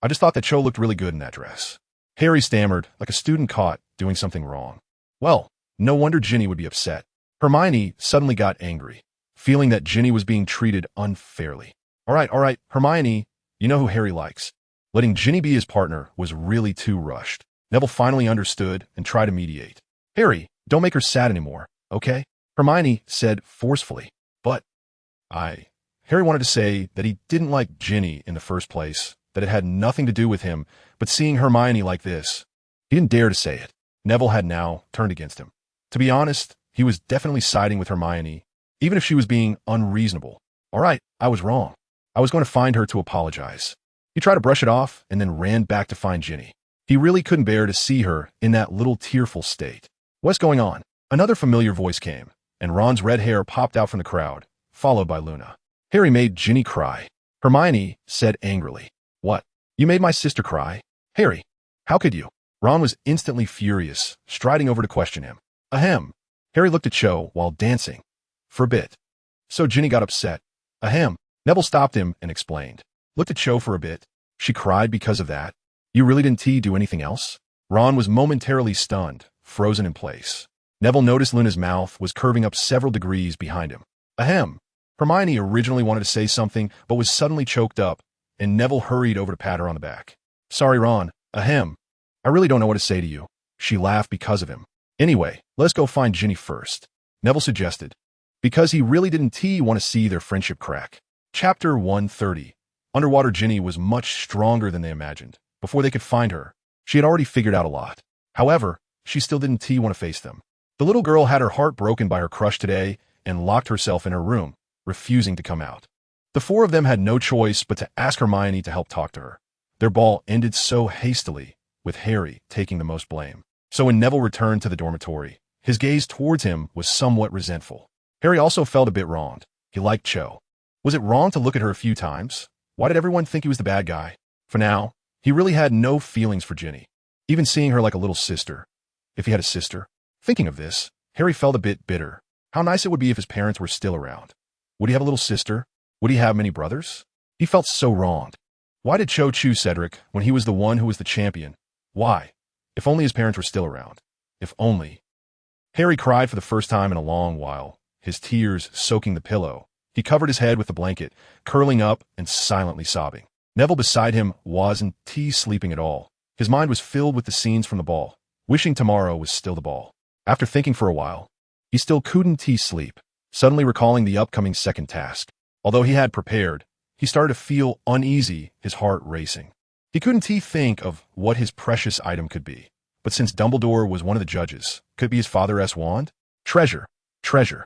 [SPEAKER 1] just thought that Cho looked really good in that dress. Harry stammered, like a student caught doing something wrong. Well, no wonder Ginny would be upset. Hermione suddenly got angry, feeling that Ginny was being treated unfairly. All right, Hermione, you know who Harry likes. Letting Ginny be his partner was really too rushed. Neville finally understood and tried to mediate. Harry, don't make her sad anymore, okay? Hermione said forcefully. But Harry wanted to say that he didn't like Ginny in the first place, that it had nothing to do with him, but seeing Hermione like this, he didn't dare to say it. Neville had now turned against him. To be honest, he was definitely siding with Hermione, even if she was being unreasonable. All right, I was wrong. I was going to find her to apologize. He tried to brush it off and then ran back to find Ginny. He really couldn't bear to see her in that little tearful state. What's going on? Another familiar voice came, and Ron's red hair popped out from the crowd, followed by Luna. Harry made Ginny cry. Hermione said angrily, What? You made my sister cry? Harry, how could you? Ron was instantly furious, striding over to question him. Ahem. Harry looked at Cho while dancing. For a bit. So Ginny got upset. Ahem. Neville stopped him and explained. Looked at Cho for a bit. She cried because of that. You really didn't do anything else? Ron was momentarily stunned, frozen in place. Neville noticed Luna's mouth was curving up several degrees behind him. Ahem. Hermione originally wanted to say something, but was suddenly choked up, and Neville hurried over to pat her on the back. Sorry, Ron. Ahem. I really don't know what to say to you. She laughed because of him. Anyway, let's go find Ginny first, Neville suggested, because he really didn't want to see their friendship crack. Chapter 130. Underwater Ginny was much stronger than they imagined. Before they could find her, she had already figured out a lot. However, she still didn't want to face them. The little girl had her heart broken by her crush today and locked herself in her room, refusing to come out. The four of them had no choice but to ask Hermione to help talk to her. Their ball ended so hastily, with Harry taking the most blame. So when Neville returned to the dormitory, his gaze towards him was somewhat resentful. Harry also felt a bit wronged. He liked Cho. Was it wrong to look at her a few times? Why did everyone think he was the bad guy? For now, he really had no feelings for Ginny, even seeing her like a little sister. If he had a sister. Thinking of this, Harry felt a bit bitter. How nice it would be if his parents were still around. Would he have a little sister? Would he have many brothers? He felt so wronged. Why did Cho choose Cedric when he was the one who was the champion? Why? If only his parents were still around. If only. Harry cried for the first time in a long while, his tears soaking the pillow. He covered his head with the blanket, curling up and silently sobbing. Neville beside him wasn't sleeping at all. His mind was filled with the scenes from the ball, wishing tomorrow was still the ball. After thinking for a while, he still couldn't sleep, suddenly recalling the upcoming second task. Although he had prepared, he started to feel uneasy, his heart racing. He couldn't think of what his precious item could be. But since Dumbledore was one of the judges, could it be his father's wand? Treasure, treasure.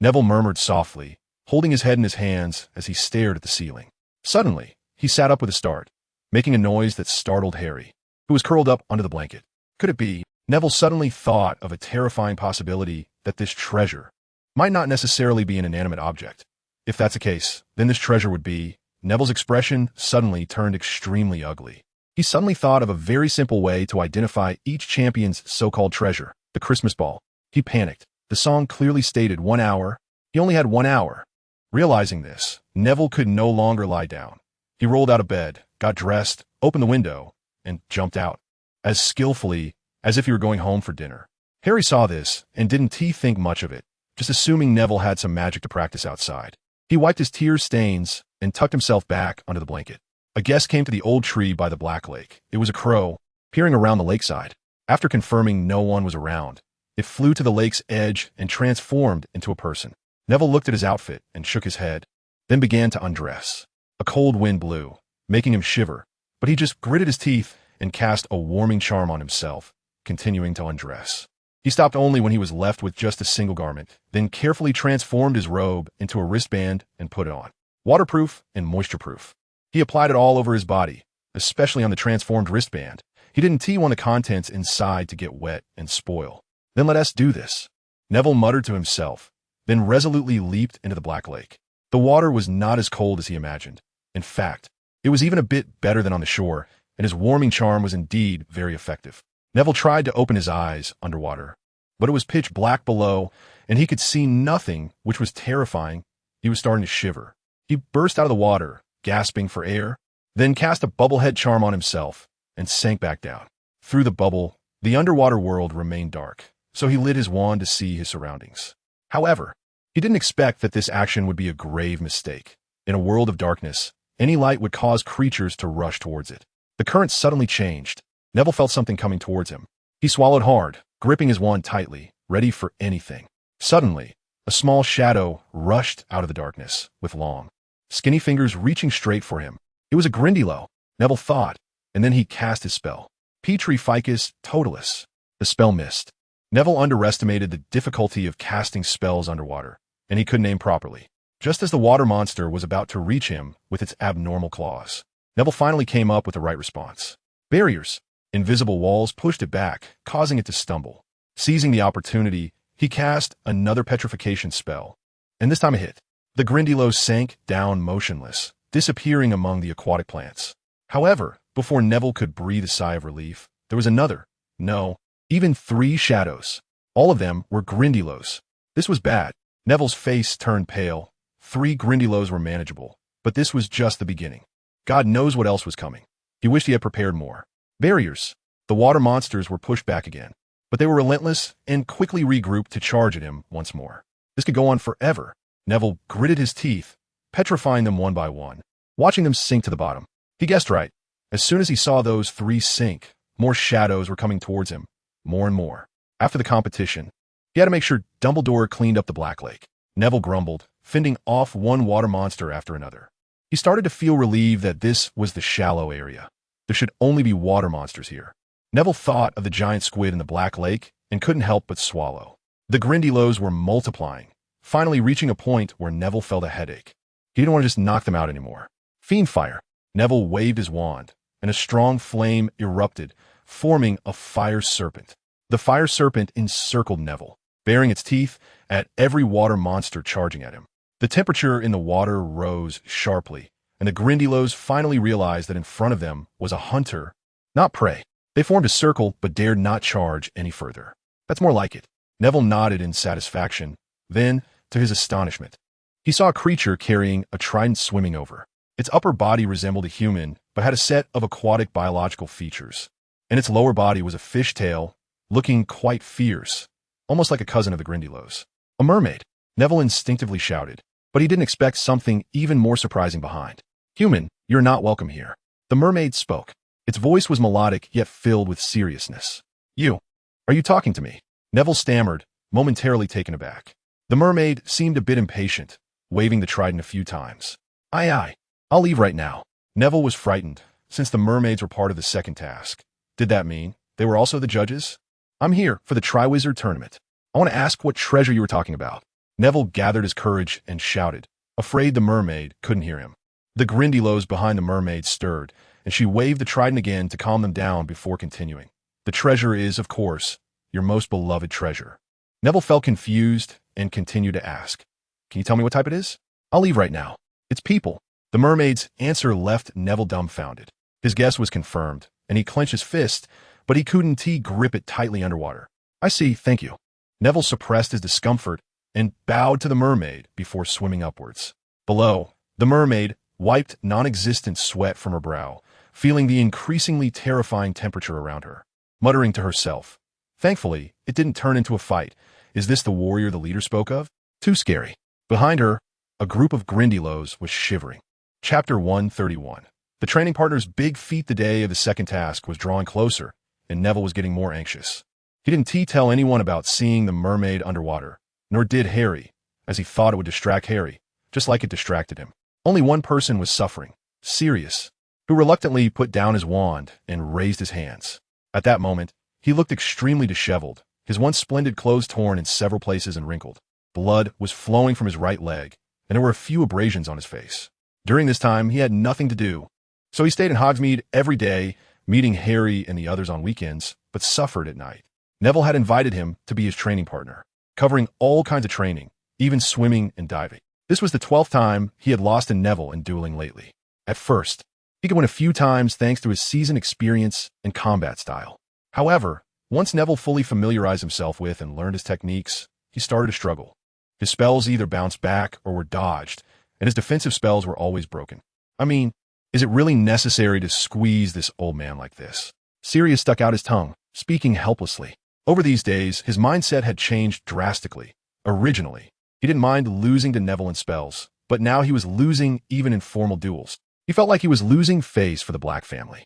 [SPEAKER 1] Neville murmured softly, holding his head in his hands as he stared at the ceiling. Suddenly, he sat up with a start, making a noise that startled Harry, who was curled up under the blanket. Could it be? Neville suddenly thought of a terrifying possibility that this treasure might not necessarily be an inanimate object. If that's the case, then this treasure would be... Neville's expression suddenly turned extremely ugly. He suddenly thought of a very simple way to identify each champion's so-called treasure, the Christmas ball. He panicked. The song clearly stated 1 hour. He only had 1 hour. Realizing this, Neville could no longer lie down. He rolled out of bed, got dressed, opened the window, and jumped out, as skillfully as if he were going home for dinner. Harry saw this and didn't think much of it, just assuming Neville had some magic to practice outside. He wiped his tear stains and tucked himself back under the blanket. A guest came to the old tree by the Black Lake. It was a crow, peering around the lakeside. After confirming no one was around, it flew to the lake's edge and transformed into a person. Neville looked at his outfit and shook his head, then began to undress. A cold wind blew, making him shiver, but he just gritted his teeth and cast a warming charm on himself, continuing to undress. He stopped only when he was left with just a single garment, then carefully transformed his robe into a wristband and put it on. Waterproof and moisture-proof. He applied it all over his body, especially on the transformed wristband. He didn't want the contents inside to get wet and spoil. Then let us do this. Neville muttered to himself, then resolutely leaped into the Black Lake. The water was not as cold as he imagined. In fact, it was even a bit better than on the shore, and his warming charm was indeed very effective. Neville tried to open his eyes underwater, but it was pitch black below, and he could see nothing, which was terrifying. He was starting to shiver. He burst out of the water, gasping for air, then cast a bubblehead charm on himself and sank back down. Through the bubble, the underwater world remained dark, so he lit his wand to see his surroundings. However, he didn't expect that this action would be a grave mistake. In a world of darkness, any light would cause creatures to rush towards it. The current suddenly changed. Neville felt something coming towards him. He swallowed hard, gripping his wand tightly, ready for anything. Suddenly, a small shadow rushed out of the darkness, with long, skinny fingers reaching straight for him. It was a Gryffindor, Neville thought, and then he cast his spell. Petri Ficus Totalis. The spell missed. Neville underestimated the difficulty of casting spells underwater, and he couldn't aim properly. Just as the water monster was about to reach him with its abnormal claws, Neville finally came up with the right response. Barriers. Invisible walls pushed it back, causing it to stumble. Seizing the opportunity, he cast another petrification spell, and this time it hit. The Gryffindor sank down motionless, disappearing among the aquatic plants. However, before Neville could breathe a sigh of relief, there was another, no, even 3 shadows. All of them were Gryffindors. This was bad. Neville's face turned pale. 3 Gryffindors were manageable, but this was just the beginning. God knows what else was coming. He wished he had prepared more. Barriers. The water monsters were pushed back again, but they were relentless and quickly regrouped to charge at him once more. This could go on forever. Neville gritted his teeth, petrifying them one by one, watching them sink to the bottom. He guessed right. As soon as he saw those 3 sink, more shadows were coming towards him, more and more. After the competition, he had to make sure Dumbledore cleaned up the Black Lake. Neville grumbled, fending off one water monster after another. He started to feel relieved that this was the shallow area. There should only be water monsters here. Neville thought of the giant squid in the Black Lake and couldn't help but swallow. The Gryffindors were multiplying, finally reaching a point where Neville felt a headache. He didn't want to just knock them out anymore. Fiend fire. Neville waved his wand, and a strong flame erupted, forming a fire serpent. The fire serpent encircled Neville, baring its teeth at every water monster charging at him. The temperature in the water rose sharply, and the Gryffindors finally realized that in front of them was a hunter, not prey. They formed a circle but dared not charge any further. That's more like it. Neville nodded in satisfaction. Then, to his astonishment, he saw a creature carrying a trident swimming over. Its upper body resembled a human, but had a set of aquatic biological features, and its lower body was a fish tail, looking quite fierce, almost like a cousin of the Gryffindors. A mermaid, Neville instinctively shouted, but he didn't expect something even more surprising behind. Human, you're not welcome here. The mermaid spoke. Its voice was melodic yet filled with seriousness. You. Are you talking to me? Neville stammered, momentarily taken aback. The mermaid seemed a bit impatient, waving the trident a few times. Aye, I'll leave right now. Neville was frightened, since the mermaids were part of the second task. Did that mean they were also the judges? I'm here for the Triwizard Tournament. I want to ask what treasure you were talking about. Neville gathered his courage and shouted, afraid the mermaid couldn't hear him. The Grindylows behind the mermaid stirred, and she waved the trident again to calm them down before continuing. The treasure is, of course, your most beloved treasure. Neville felt confused and continued to ask, can you tell me what type it is? I'll leave right now. It's people. The mermaid's answer left Neville dumbfounded. His guess was confirmed, and he clenched his fist, but he couldn't grip it tightly underwater. I see, thank you. Neville suppressed his discomfort and bowed to the mermaid before swimming upwards. Below, the mermaid wiped non-existent sweat from her brow, feeling the increasingly terrifying temperature around her, muttering to herself. Thankfully, it didn't turn into a fight. Is this the warrior the leader spoke of? Too scary. Behind her, a group of Grindylows was shivering. Chapter 131. The training partner's big feat the day of the second task was drawing closer, and Neville was getting more anxious. He didn't tell anyone about seeing the mermaid underwater, nor did Harry, as he thought it would distract Harry, just like it distracted him. Only one person was suffering, Sirius, who reluctantly put down his wand and raised his hands. At that moment, he looked extremely disheveled, his once splendid clothes torn in several places and wrinkled. Blood was flowing from his right leg, and there were a few abrasions on his face. During this time, he had nothing to do, so he stayed in Hogsmeade every day, meeting Harry and the others on weekends, but suffered at night. Neville had invited him to be his training partner, covering all kinds of training, even swimming and diving. This was the 12th time he had lost to Neville in dueling lately. At first, he could win a few times thanks to his seasoned experience and combat style. However, once Neville fully familiarized himself with and learned his techniques, he started to struggle. His spells either bounced back or were dodged, and his defensive spells were always broken. I mean, is it really necessary to squeeze this old man like this? Sirius stuck out his tongue, speaking helplessly. Over these days, his mindset had changed drastically. Originally, he didn't mind losing to Neville in spells, but now he was losing even in formal duels. He felt like he was losing face for the Black family.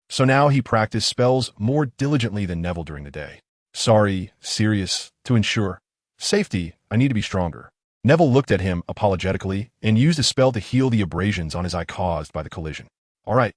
[SPEAKER 1] So now he practiced spells more diligently than Neville during the day. Sorry, Sirius, to ensure safety, I need to be stronger. Neville looked at him apologetically and used a spell to heal the abrasions on his eye caused by the collision. All right,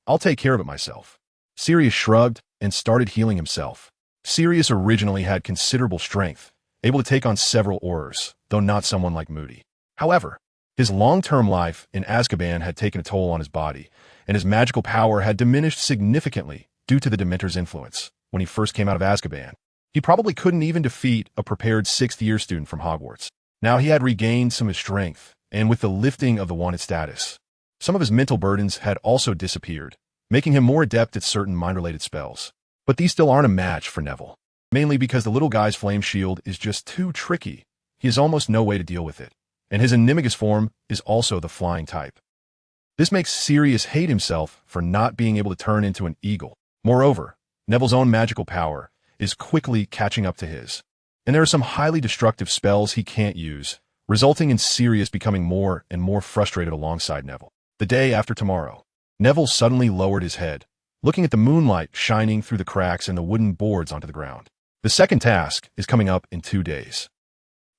[SPEAKER 1] I'll take care of it myself. Sirius shrugged and started healing himself. Sirius originally had considerable strength, able to take on several Aurors, though not someone like Moody. However, his long-term life in Azkaban had taken a toll on his body, and his magical power had diminished significantly due to the Dementor's influence. When he first came out of Azkaban, he probably couldn't even defeat a prepared sixth-year student from Hogwarts. Now he had regained some of his strength, and with the lifting of the wanted status, some of his mental burdens had also disappeared, making him more adept at certain mind-related spells. But these still aren't a match for Neville, mainly because the little guy's flame shield is just too tricky. He has almost no way to deal with it, and his Animagus form is also the flying type. This makes Sirius hate himself for not being able to turn into an eagle. Moreover, Neville's own magical power is quickly catching up to his, and there are some highly destructive spells he can't use, resulting in Sirius becoming more and more frustrated alongside Neville. The day after tomorrow, Neville suddenly lowered his head, looking at the moonlight shining through the cracks in the wooden boards onto the ground. The second task is coming up in 2 days.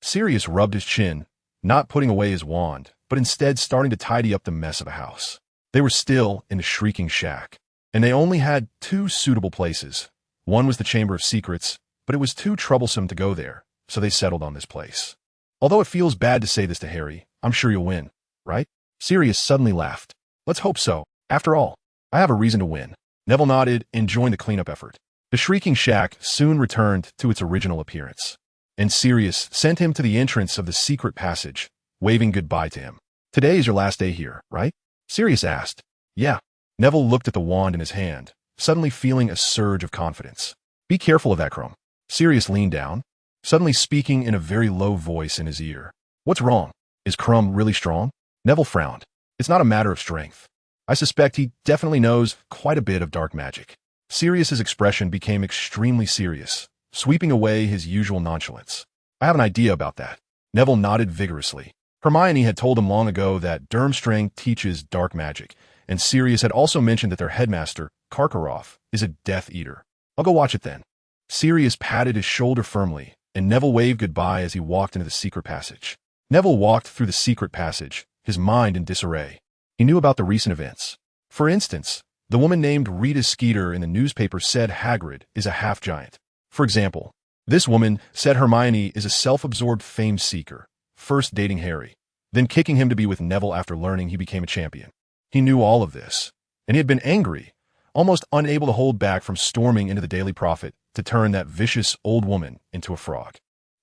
[SPEAKER 1] Sirius rubbed his chin, not putting away his wand, but instead starting to tidy up the mess of a house. They were still in the Shrieking Shack, and they only had 2 suitable places. One was the Chamber of Secrets, but it was too troublesome to go there, so they settled on this place. Although it feels bad to say this to Harry, I'm sure you'll win, right? Sirius suddenly laughed. Let's hope so. After all, I have a reason to win. Neville nodded and joined the cleanup effort. The Shrieking Shack soon returned to its original appearance, and Sirius sent him to the entrance of the secret passage, waving goodbye to him. Today is your last day here, right? Sirius asked. Yeah. Neville looked at the wand in his hand, suddenly feeling a surge of confidence. Be careful of that, Crumb. Sirius leaned down, suddenly speaking in a very low voice in his ear. What's wrong? Is Crumb really strong? Neville frowned. It's not a matter of strength. I suspect he definitely knows quite a bit of dark magic. Sirius's expression became extremely serious, sweeping away his usual nonchalance. I have an idea about that. Neville nodded vigorously. Hermione had told him long ago that Durmstrang teaches dark magic, and Sirius had also mentioned that their headmaster, Karkaroff, is a Death Eater. I'll go watch it then. Sirius patted his shoulder firmly, and Neville waved goodbye as he walked into the secret passage. Neville walked through the secret passage, his mind in disarray. He knew about the recent events. For instance, the woman named Rita Skeeter in the newspaper said Hagrid is a half-giant. For example, this woman said Hermione is a self-absorbed fame seeker, first dating Harry, then kicking him to be with Neville after learning he became a champion. He knew all of this, and he had been angry, almost unable to hold back from storming into the Daily Prophet to turn that vicious old woman into a frog.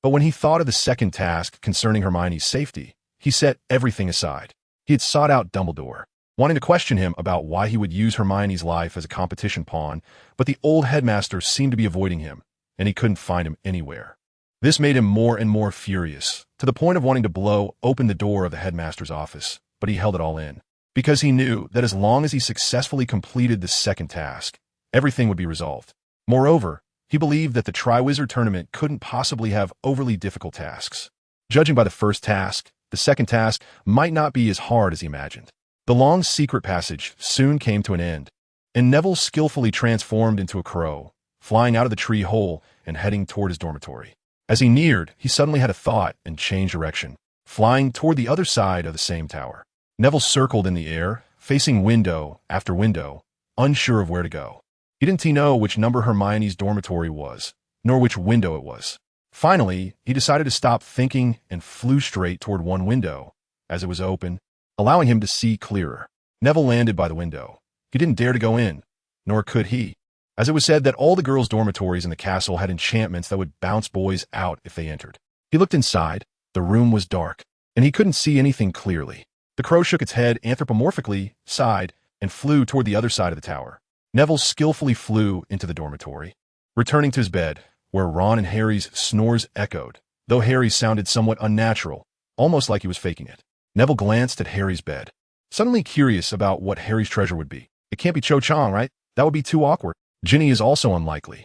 [SPEAKER 1] But when he thought of the second task concerning Hermione's safety, he set everything aside. He had sought out Dumbledore, wanting to question him about why he would use Hermione's life as a competition pawn, but the old headmaster seemed to be avoiding him, and he couldn't find him anywhere. This made him more and more furious, to the point of wanting to blow open the door of the headmaster's office, but he held it all in, because he knew that as long as he successfully completed the second task, everything would be resolved. Moreover, he believed that the Triwizard Tournament couldn't possibly have overly difficult tasks. Judging by the first task, the second task might not be as hard as he imagined. The long secret passage soon came to an end, and Neville skillfully transformed into a crow, flying out of the tree hole and heading toward his dormitory. As he neared, he suddenly had a thought and changed direction, flying toward the other side of the same tower. Neville circled in the air, facing window after window, unsure of where to go. He didn't know which number Hermione's dormitory was, nor which window it was. Finally, he decided to stop thinking and flew straight toward one window, as it was open, allowing him to see clearer. Neville landed by the window. He didn't dare to go in, nor could he, as it was said that all the girls' dormitories in the castle had enchantments that would bounce boys out if they entered. He looked inside. The room was dark, and he couldn't see anything clearly. The crow shook its head anthropomorphically, sighed, and flew toward the other side of the tower. Neville skillfully flew into the dormitory, returning to his bed, where Ron and Harry's snores echoed, though Harry's sounded somewhat unnatural, almost like he was faking it. Neville glanced at Harry's bed, suddenly curious about what Harry's treasure would be. It can't be Cho Chang, right? That would be too awkward. Ginny is also unlikely.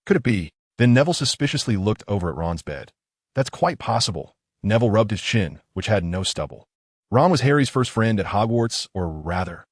[SPEAKER 1] Could it be? Then Neville suspiciously looked over at Ron's bed. That's quite possible. Neville rubbed his chin, which had no stubble. Ron was Harry's first friend at Hogwarts, or rather,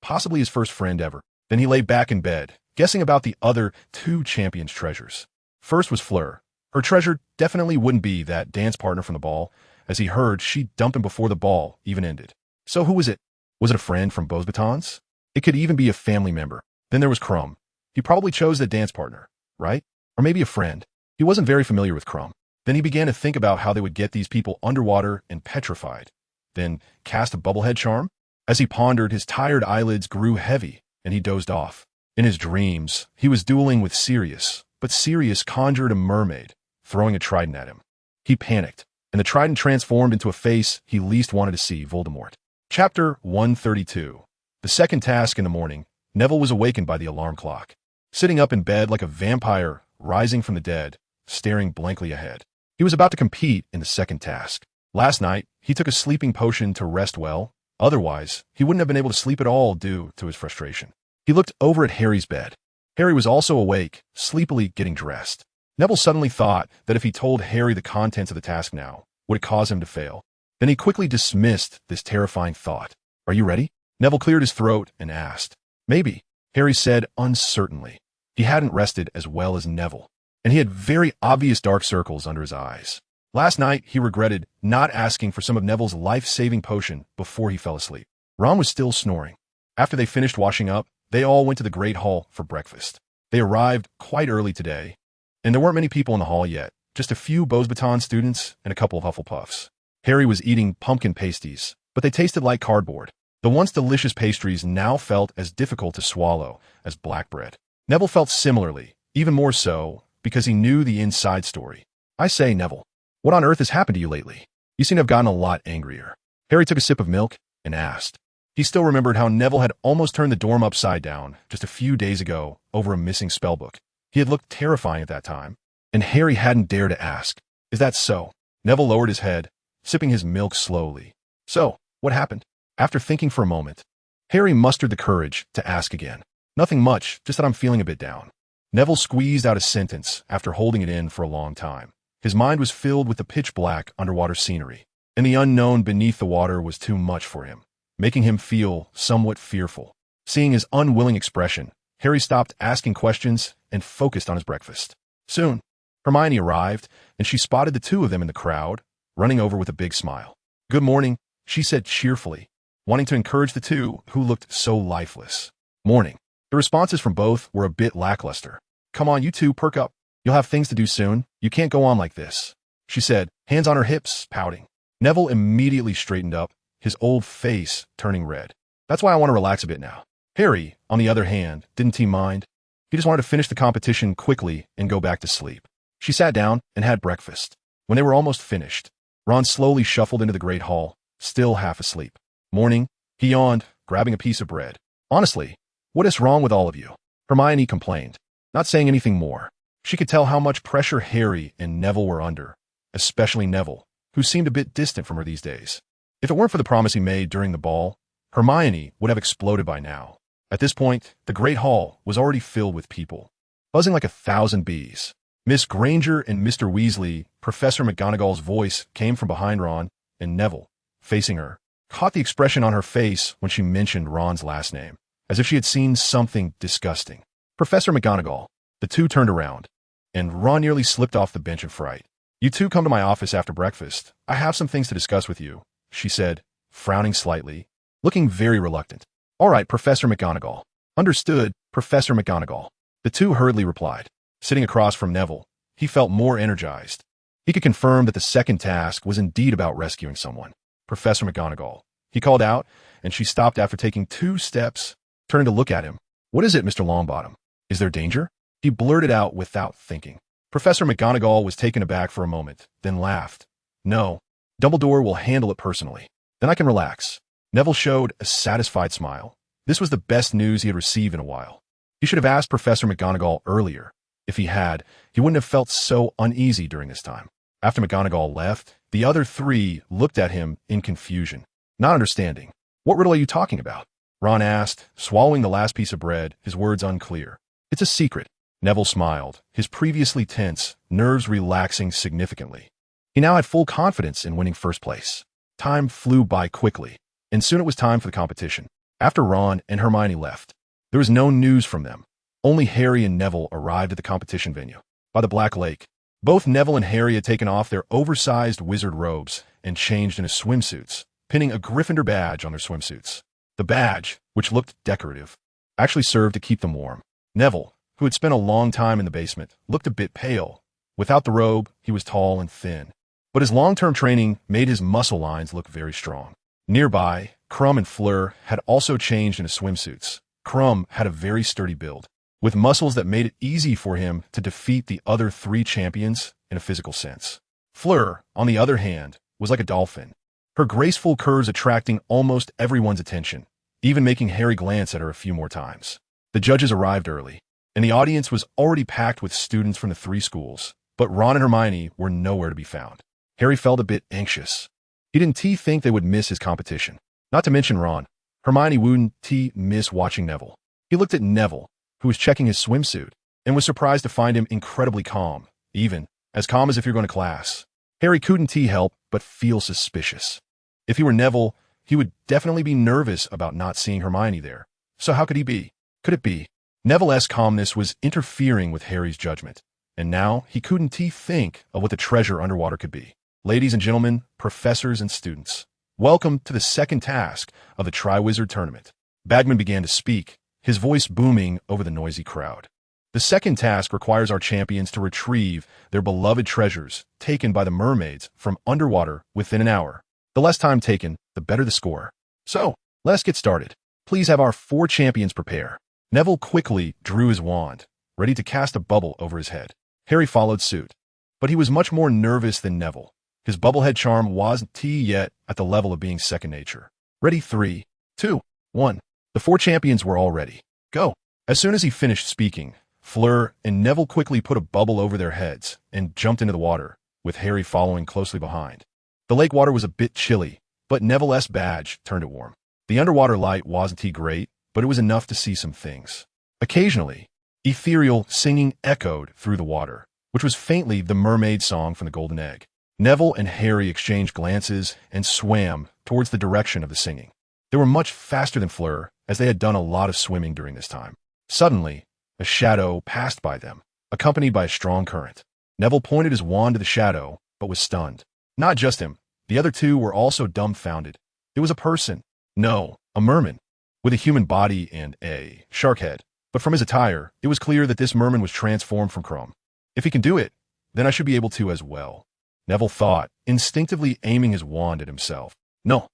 [SPEAKER 1] possibly his first friend ever. Then he lay back in bed, guessing about the other two champions' treasures. First was Fleur. Her treasure definitely wouldn't be that dance partner from the ball, as he heard she'd dump him before the ball even ended. So who was it? Was it a friend from Beauxbatons? It could even be a family member. Then there was Crumb. He probably chose the dance partner, right? Or maybe a friend. He wasn't very familiar with Crumb. Then he began to think about how they would get these people underwater and petrified. Then cast a bubblehead charm? As he pondered, his tired eyelids grew heavy, and he dozed off. In his dreams, he was dueling with Sirius, but Sirius conjured a mermaid, throwing a trident at him. He panicked, and the trident transformed into a face he least wanted to see, Voldemort. Chapter 132. The second task in the morning, Neville was awakened by the alarm clock. Sitting up in bed like a vampire rising from the dead, staring blankly ahead. He was about to compete in the second task. Last night, he took a sleeping potion to rest well. Otherwise, he wouldn't have been able to sleep at all due to his frustration. He looked over at Harry's bed. Harry was also awake, sleepily getting dressed. Neville suddenly thought that if he told Harry the contents of the task now, would it cause him to fail? Then he quickly dismissed this terrifying thought. Are you ready? Neville cleared his throat and asked. Maybe, Harry said uncertainly. He hadn't rested as well as Neville, and he had very obvious dark circles under his eyes. Last night, he regretted not asking for some of Neville's life-saving potion before he fell asleep. Ron was still snoring. After they finished washing up, they all went to the Great Hall for breakfast. They arrived quite early today, and there weren't many people in the hall yet, just a few Beauxbatons students and a couple of Hufflepuffs. Harry was eating pumpkin pasties, but they tasted like cardboard. The once delicious pastries now felt as difficult to swallow as black bread. Neville felt similarly, even more so, because he knew the inside story. I say, Neville, what on earth has happened to you lately? You seem to have gotten a lot angrier. Harry took a sip of milk and asked. He still remembered how Neville had almost turned the dorm upside down just a few days ago over a missing spellbook. He had looked terrifying at that time, and Harry hadn't dared to ask. Is that so? Neville lowered his head, sipping his milk slowly. So, what happened? After thinking for a moment, Harry mustered the courage to ask again. Nothing much, just that I'm feeling a bit down. Neville squeezed out a sentence after holding it in for a long time. His mind was filled with the pitch-black underwater scenery, and the unknown beneath the water was too much for him, making him feel somewhat fearful. Seeing his unwilling expression, Harry stopped asking questions and focused on his breakfast. Soon, Hermione arrived, and she spotted the two of them in the crowd, running over with a big smile. "Good morning," she said cheerfully, wanting to encourage the two who looked so lifeless. "Morning." The responses from both were a bit lackluster. "Come on, you two, perk up. You'll have things to do soon. You can't go on like this," she said, hands on her hips, pouting. Neville immediately straightened up, his old face turning red. "That's why I want to relax a bit now." Harry, on the other hand, didn't he mind? He just wanted to finish the competition quickly and go back to sleep. She sat down and had breakfast. When they were almost finished, Ron slowly shuffled into the great hall, still half asleep. "Morning," he yawned, grabbing a piece of bread. "Honestly, what is wrong with all of you?" Hermione complained, not saying anything more. She could tell how much pressure Harry and Neville were under, especially Neville, who seemed a bit distant from her these days. If it weren't for the promise he made during the ball, Hermione would have exploded by now. At this point, the great hall was already filled with people, buzzing like 1,000 bees. Miss Granger and Mr. Weasley, Professor McGonagall's voice came from behind Ron, and Neville, facing her, caught the expression on her face when she mentioned Ron's last name, as if she had seen something disgusting. "Professor McGonagall." The two turned around, and Ron nearly slipped off the bench in fright. "You two come to my office after breakfast. I have some things to discuss with you," she said, frowning slightly, looking very reluctant. "All right, Professor McGonagall." "Understood, Professor McGonagall." The two hurriedly replied. Sitting across from Neville, he felt more energized. He could confirm that the second task was indeed about rescuing someone. "Professor McGonagall," he called out, and she stopped after taking 2 steps, turning to look at him. "What is it, Mr. Longbottom? Is there danger?" He blurted out without thinking. Professor McGonagall was taken aback for a moment, then laughed. "No, Dumbledore will handle it personally. Then I can relax." Neville showed a satisfied smile. This was the best news he had received in a while. He should have asked Professor McGonagall earlier. If he had, he wouldn't have felt so uneasy during this time. After McGonagall left, the other 3 looked at him in confusion, not understanding. "What riddle are you talking about?" Ron asked, swallowing the last piece of bread, his words unclear. "It's a secret." Neville smiled, his previously tense nerves relaxing significantly. He now had full confidence in winning first place. Time flew by quickly, and soon it was time for the competition. After Ron and Hermione left, there was no news from them. Only Harry and Neville arrived at the competition venue, by the Black Lake. Both Neville and Harry had taken off their oversized wizard robes and changed into swimsuits, pinning a Gryffindor badge on their swimsuits. The badge, which looked decorative, actually served to keep them warm. Neville, who had spent a long time in the basement, looked a bit pale. Without the robe, he was tall and thin, but his long-term training made his muscle lines look very strong. Nearby, Crumb and Fleur had also changed into swimsuits. Crumb had a very sturdy build, with muscles that made it easy for him to defeat the other 3 champions in a physical sense. Fleur, on the other hand, was like a dolphin, her graceful curves attracting almost everyone's attention, even making Harry glance at her a few more times. The judges arrived early, and the audience was already packed with students from the 3 schools, but Ron and Hermione were nowhere to be found. Harry felt a bit anxious. He didn't think they would miss his competition. Not to mention Ron. Hermione wouldn't miss watching Neville. He looked at Neville, who was checking his swimsuit, and was surprised to find him incredibly calm, even as calm as if you're going to class. Harry couldn't help but feel suspicious. If he were Neville, he would definitely be nervous about not seeing Hermione there. So how could he be? Could it be? Neville's calmness was interfering with Harry's judgment, and now he couldn't think of what the treasure underwater could be. Ladies and gentlemen, professors and students, welcome to the second task of the Triwizard Tournament. Bagman began to speak, his voice booming over the noisy crowd. The second task requires our champions to retrieve their beloved treasures taken by the mermaids from underwater within an hour. The less time taken, the better the score. So, let us get started. Please have our 4 champions prepare. Neville quickly drew his wand, ready to cast a bubble over his head. Harry followed suit, but he was much more nervous than Neville. His bubblehead charm wasn't yet at the level of being second nature. Ready, 3, 2, 1. The 4 champions were all ready. Go. As soon as he finished speaking, Fleur and Neville quickly put a bubble over their heads and jumped into the water, with Harry following closely behind. The lake water was a bit chilly, but Neville's badge turned it warm. The underwater light wasn't great, but it was enough to see some things. Occasionally, ethereal singing echoed through the water, which was faintly the mermaid song from the Golden Egg. Neville and Harry exchanged glances and swam towards the direction of the singing. They were much faster than Fleur, as they had done a lot of swimming during this time. Suddenly, a shadow passed by them, accompanied by a strong current. Neville pointed his wand to the shadow, but was stunned. Not just him. The other two were also dumbfounded. It was a person. No, a merman. With a human body and a shark head. But from his attire, it was clear that this merman was transformed from Crumb. If he can do it, then I should be able to as well. Neville thought, instinctively aiming his wand at himself. No,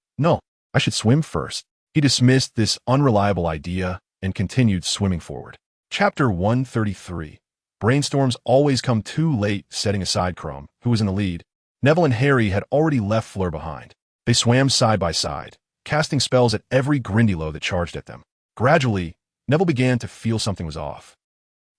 [SPEAKER 1] I should swim first. He dismissed this unreliable idea and continued swimming forward. Chapter 133. Brainstorms always come too late, setting aside Crumb, who was in the lead. Neville and Harry had already left Fleur behind. They swam side by side, casting spells at every Grindylow that charged at them. Gradually, Neville began to feel something was off.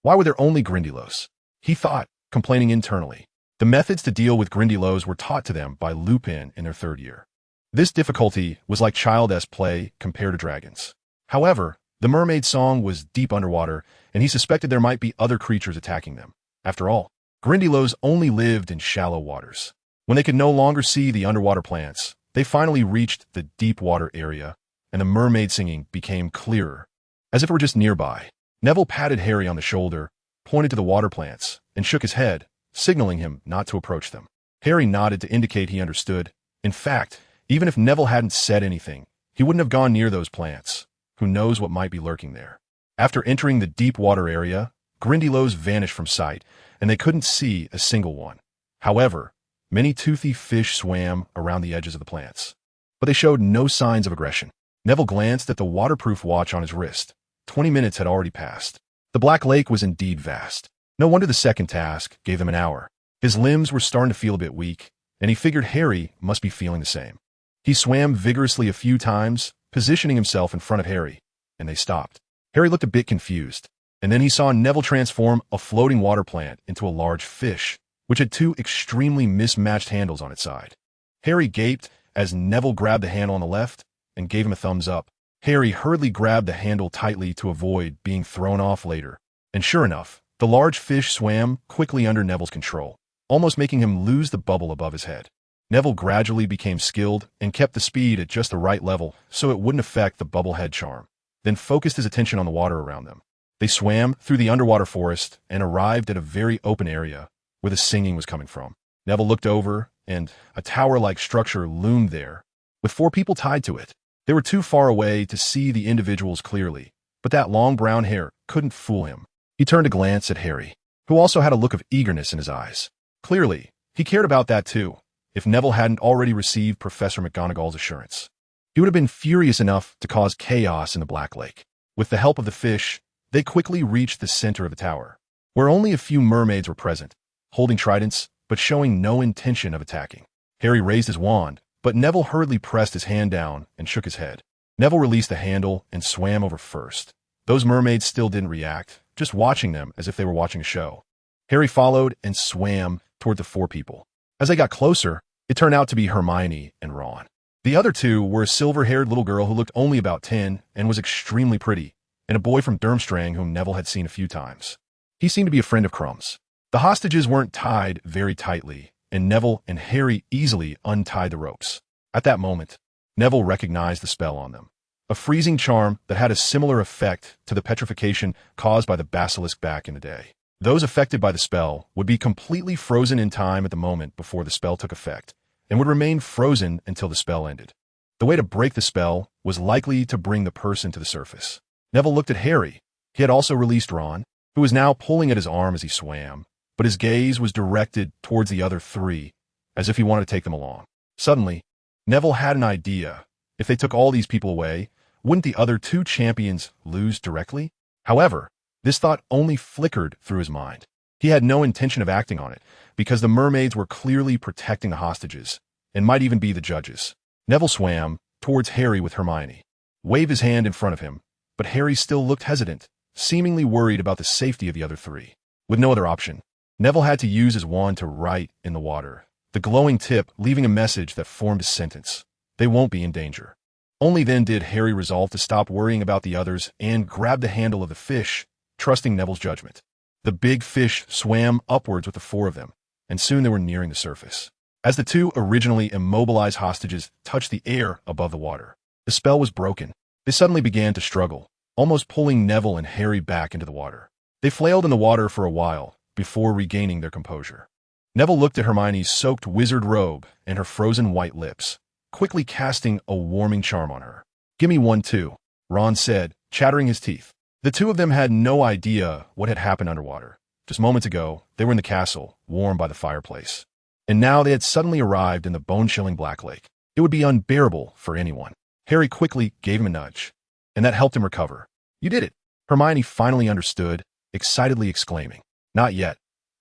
[SPEAKER 1] Why were there only Grindylows? He thought, complaining internally. The methods to deal with Grindylows were taught to them by Lupin in their 3rd year. This difficulty was like childish play compared to dragons. However, the mermaid song was deep underwater, and he suspected there might be other creatures attacking them. After all, Grindylows only lived in shallow waters. When they could no longer see the underwater plants, they finally reached the deep water area, and the mermaid singing became clearer, as if it were just nearby. Neville patted Harry on the shoulder, pointed to the water plants, and shook his head, signaling him not to approach them. Harry nodded to indicate he understood. In fact, even if Neville hadn't said anything, he wouldn't have gone near those plants. Who knows what might be lurking there? After entering the deep water area, Grindylows vanished from sight, and they couldn't see a single one. However, many toothy fish swam around the edges of the plants, but they showed no signs of aggression. Neville glanced at the waterproof watch on his wrist. 20 minutes had already passed. The Black Lake was indeed vast. No wonder the second task gave them an hour. His limbs were starting to feel a bit weak, and he figured Harry must be feeling the same. He swam vigorously a few times, positioning himself in front of Harry, and they stopped. Harry looked a bit confused, and then he saw Neville transform a floating water plant into a large fish, which had 2 extremely mismatched handles on its side. Harry gaped as Neville grabbed the handle on the left and gave him a thumbs up. Harry hurriedly grabbed the handle tightly to avoid being thrown off later, and sure enough, the large fish swam quickly under Neville's control, almost making him lose the bubble above his head. Neville gradually became skilled and kept the speed at just the right level so it wouldn't affect the bubble head charm, then focused his attention on the water around them. They swam through the underwater forest and arrived at a very open area where the singing was coming from. Neville looked over, and a tower-like structure loomed there, with 4 people tied to it. They were too far away to see the individuals clearly, but that long brown hair couldn't fool him. He turned to glance at Harry, who also had a look of eagerness in his eyes. Clearly, he cared about that too, if Neville hadn't already received Professor McGonagall's assurance. He would have been furious enough to cause chaos in the Black Lake. With the help of the fish, they quickly reached the center of the tower, where only a few mermaids were present, holding tridents, but showing no intention of attacking. Harry raised his wand, but Neville hurriedly pressed his hand down and shook his head. Neville released the handle and swam over first. Those mermaids still didn't react, just watching them as if they were watching a show. Harry followed and swam toward the 4 people. As they got closer, it turned out to be Hermione and Ron. The other 2 were a silver-haired little girl who looked only about 10 and was extremely pretty, and a boy from Durmstrang whom Neville had seen a few times. He seemed to be a friend of Crumb's. The hostages weren't tied very tightly, and Neville and Harry easily untied the ropes. At that moment, Neville recognized the spell on them, a freezing charm that had a similar effect to the petrification caused by the basilisk back in the day. Those affected by the spell would be completely frozen in time at the moment before the spell took effect, and would remain frozen until the spell ended. The way to break the spell was likely to bring the person to the surface. Neville looked at Harry. He had also released Ron, who was now pulling at his arm as he swam, but his gaze was directed towards the other 3, as if he wanted to take them along. Suddenly, Neville had an idea. If they took all these people away, wouldn't the other 2 champions lose directly? However, this thought only flickered through his mind. He had no intention of acting on it, because the mermaids were clearly protecting the hostages, and might even be the judges. Neville swam towards Harry with Hermione, waved his hand in front of him, but Harry still looked hesitant, seemingly worried about the safety of the other 3. With no other option, Neville had to use his wand to write in the water, the glowing tip leaving a message that formed a sentence. They won't be in danger. Only then did Harry resolve to stop worrying about the others and grab the handle of the fish, trusting Neville's judgment. The big fish swam upwards with the 4 of them, and soon they were nearing the surface. As the 2 originally immobilized hostages touched the air above the water, the spell was broken. They suddenly began to struggle, almost pulling Neville and Harry back into the water. They flailed in the water for a while, before regaining their composure. Neville looked at Hermione's soaked wizard robe and her frozen white lips, quickly casting a warming charm on her. "Gimme one too," Ron said, chattering his teeth. The two of them had no idea what had happened underwater. Just moments ago, they were in the castle, warm by the fireplace. And now they had suddenly arrived in the bone-chilling Black Lake. It would be unbearable for anyone. Harry quickly gave him a nudge, and that helped him recover. "You did it!" Hermione finally understood, excitedly exclaiming. "Not yet.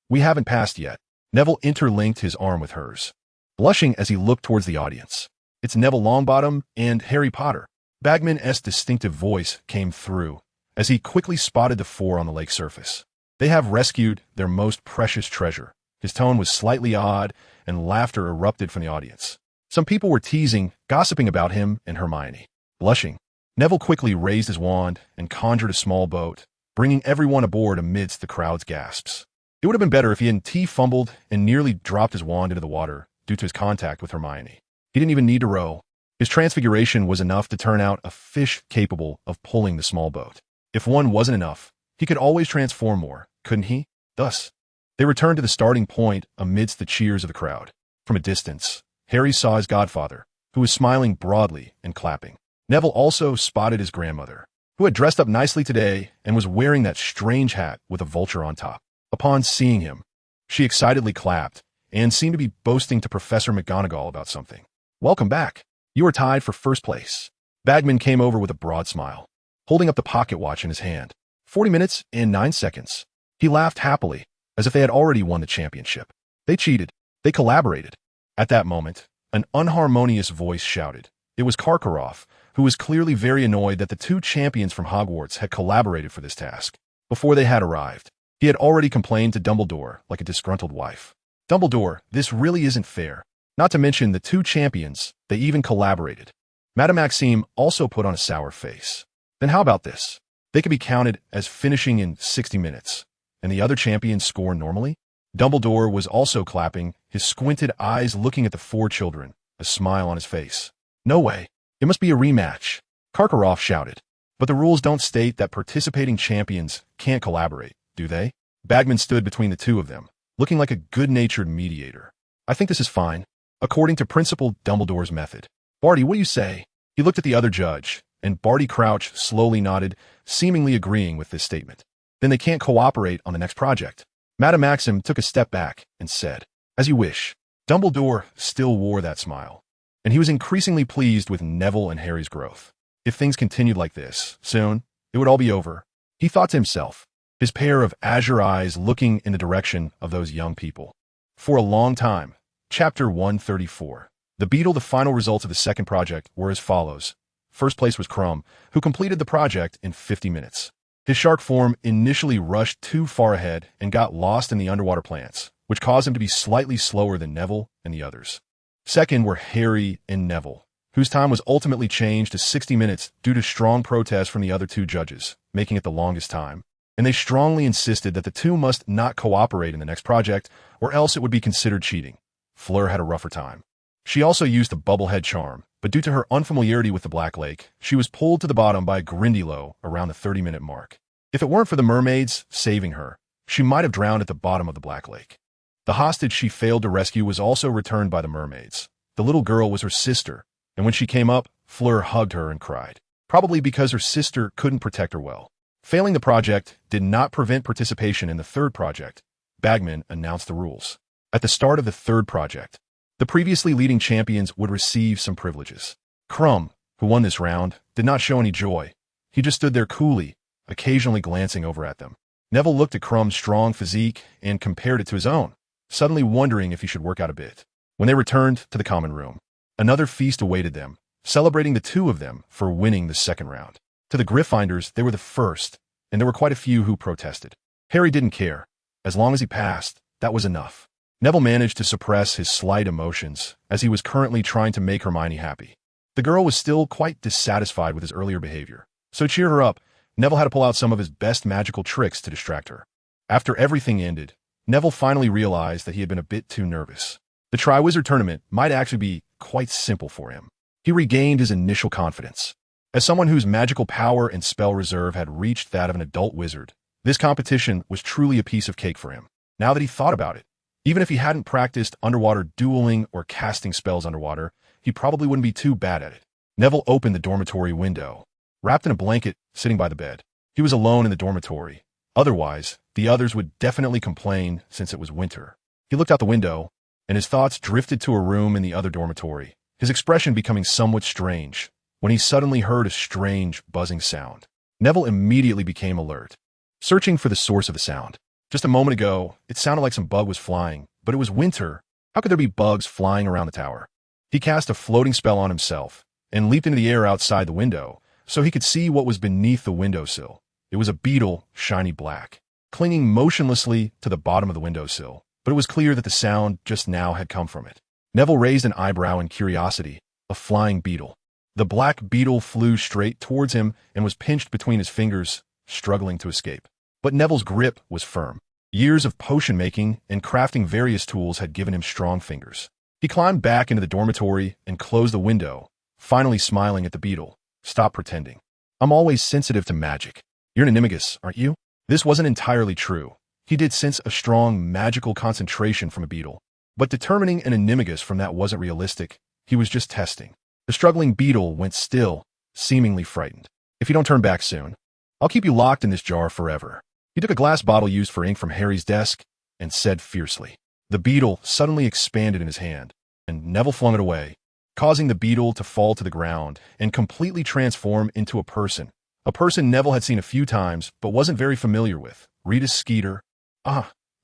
[SPEAKER 1] We haven't passed yet." Neville interlinked his arm with hers, blushing as he looked towards the audience. "It's Neville Longbottom and Harry Potter." Bagman's distinctive voice came through as he quickly spotted the four on the lake surface. "They have rescued their most precious treasure." His tone was slightly odd, and laughter erupted from the audience. Some people were teasing, gossiping about him and Hermione. Blushing, Neville quickly raised his wand and conjured a small boat, bringing everyone aboard amidst the crowd's gasps. It would have been better if he hadn't fumbled and nearly dropped his wand into the water due to his contact with Hermione. He didn't even need to row. His transfiguration was enough to turn out a fish capable of pulling the small boat. If one wasn't enough, he could always transform more, couldn't he? Thus, they returned to the starting point amidst the cheers of the crowd. From a distance, Harry saw his godfather, who was smiling broadly and clapping. Neville also spotted his grandmother, who had dressed up nicely today and was wearing that strange hat with a vulture on top. Upon seeing him, she excitedly clapped and seemed to be boasting to Professor McGonagall about something. "Welcome back. You are tied for first place." Bagman came over with a broad smile, holding up the pocket watch in his hand. 40 minutes and 9 seconds. He laughed happily, as if they had already won the championship. They cheated. They collaborated. At that moment, an unharmonious voice shouted. It was Karkaroff, who was clearly very annoyed that the two champions from Hogwarts had collaborated for this task. Before they had arrived, he had already complained to Dumbledore like a disgruntled wife. "Dumbledore, this really isn't fair. Not to mention the two champions, they even collaborated." Madame Maxime also put on a sour face. "Then how about this? They could be counted as finishing in 60 minutes, and the other champions score normally?" Dumbledore was also clapping, his squinted eyes looking at the four children, a smile on his face. "No way. It must be a rematch," Karkaroff shouted. "But the rules don't state that participating champions can't collaborate, do they?" Bagman stood between the two of them, looking like a good-natured mediator. "I think this is fine, according to Principal Dumbledore's method." "Barty, what do you say?" He looked at the other judge, and Barty Crouch slowly nodded, seemingly agreeing with this statement. "Then they can't cooperate on the next project." Madame Maxim took a step back and said, "As you wish." Dumbledore still wore that smile, and he was increasingly pleased with Neville and Harry's growth. If things continued like this, soon, it would all be over, he thought to himself, his pair of azure eyes looking in the direction of those young people. For a long time. Chapter 134. The Beetle. The final results of the second project were as follows. First place was Crumb, who completed the project in 50 minutes. His shark form initially rushed too far ahead and got lost in the underwater plants, which caused him to be slightly slower than Neville and the others. Second were Harry and Neville, whose time was ultimately changed to 60 minutes due to strong protest from the other two judges, making it the longest time. And they strongly insisted that the two must not cooperate in the next project, or else it would be considered cheating. Fleur had a rougher time. She also used the bubblehead charm, but due to her unfamiliarity with the Black Lake, she was pulled to the bottom by Grindylow around the 30-minute mark. If it weren't for the mermaids saving her, she might have drowned at the bottom of the Black Lake. The hostage she failed to rescue was also returned by the mermaids. The little girl was her sister, and when she came up, Fleur hugged her and cried, probably because her sister couldn't protect her well. Failing the project did not prevent participation in the third project. Bagman announced the rules. At the start of the third project, the previously leading champions would receive some privileges. Crumb, who won this round, did not show any joy. He just stood there coolly, occasionally glancing over at them. Neville looked at Crumb's strong physique and compared it to his own, suddenly wondering if he should work out a bit. When they returned to the common room, another feast awaited them, celebrating the two of them for winning the second round. To the Gryffindors, they were the first, and there were quite a few who protested. Harry didn't care. As long as he passed, that was enough. Neville managed to suppress his slight emotions, as he was currently trying to make Hermione happy. The girl was still quite dissatisfied with his earlier behavior, so to cheer her up, Neville had to pull out some of his best magical tricks to distract her. After everything ended, Neville finally realized that he had been a bit too nervous. The Triwizard Tournament might actually be quite simple for him. He regained his initial confidence. As someone whose magical power and spell reserve had reached that of an adult wizard, this competition was truly a piece of cake for him. now that he thought about it. Even if he hadn't practiced underwater dueling or casting spells underwater, he probably wouldn't be too bad at it. Neville opened the dormitory window. Wrapped in a blanket, sitting by the bed. He was alone in the dormitory. Otherwise, the others would definitely complain since it was winter. He looked out the window, and his thoughts drifted to a room in the other dormitory, his expression becoming somewhat strange, when he suddenly heard a strange, buzzing sound. Neville immediately became alert, searching for the source of the sound. Just a moment ago, it sounded like some bug was flying, but it was winter. How could there be bugs flying around the tower? He cast a floating spell on himself, and leaped into the air outside the window, so he could see what was beneath the windowsill. It was a beetle, shiny black, clinging motionlessly to the bottom of the windowsill, but it was clear that the sound just now had come from it. Neville raised an eyebrow in curiosity. A flying beetle. The black beetle flew straight towards him and was pinched between his fingers, struggling to escape. But Neville's grip was firm. Years of potion making and crafting various tools had given him strong fingers. He climbed back into the dormitory and closed the window, finally smiling at the beetle. Stop pretending. I'm always sensitive to magic. You're an animagus, aren't you? This wasn't entirely true. He did sense a strong magical concentration from a beetle. But determining an animagus from that wasn't realistic. He was just testing. The struggling beetle went still, seemingly frightened. If you don't turn back soon, I'll keep you locked in this jar forever. He took a glass bottle used for ink from Harry's desk and said fiercely. The beetle suddenly expanded in his hand, and Neville flung it away, causing the beetle to fall to the ground and completely transform into a person Neville had seen a few times but wasn't very familiar with. Rita Skeeter.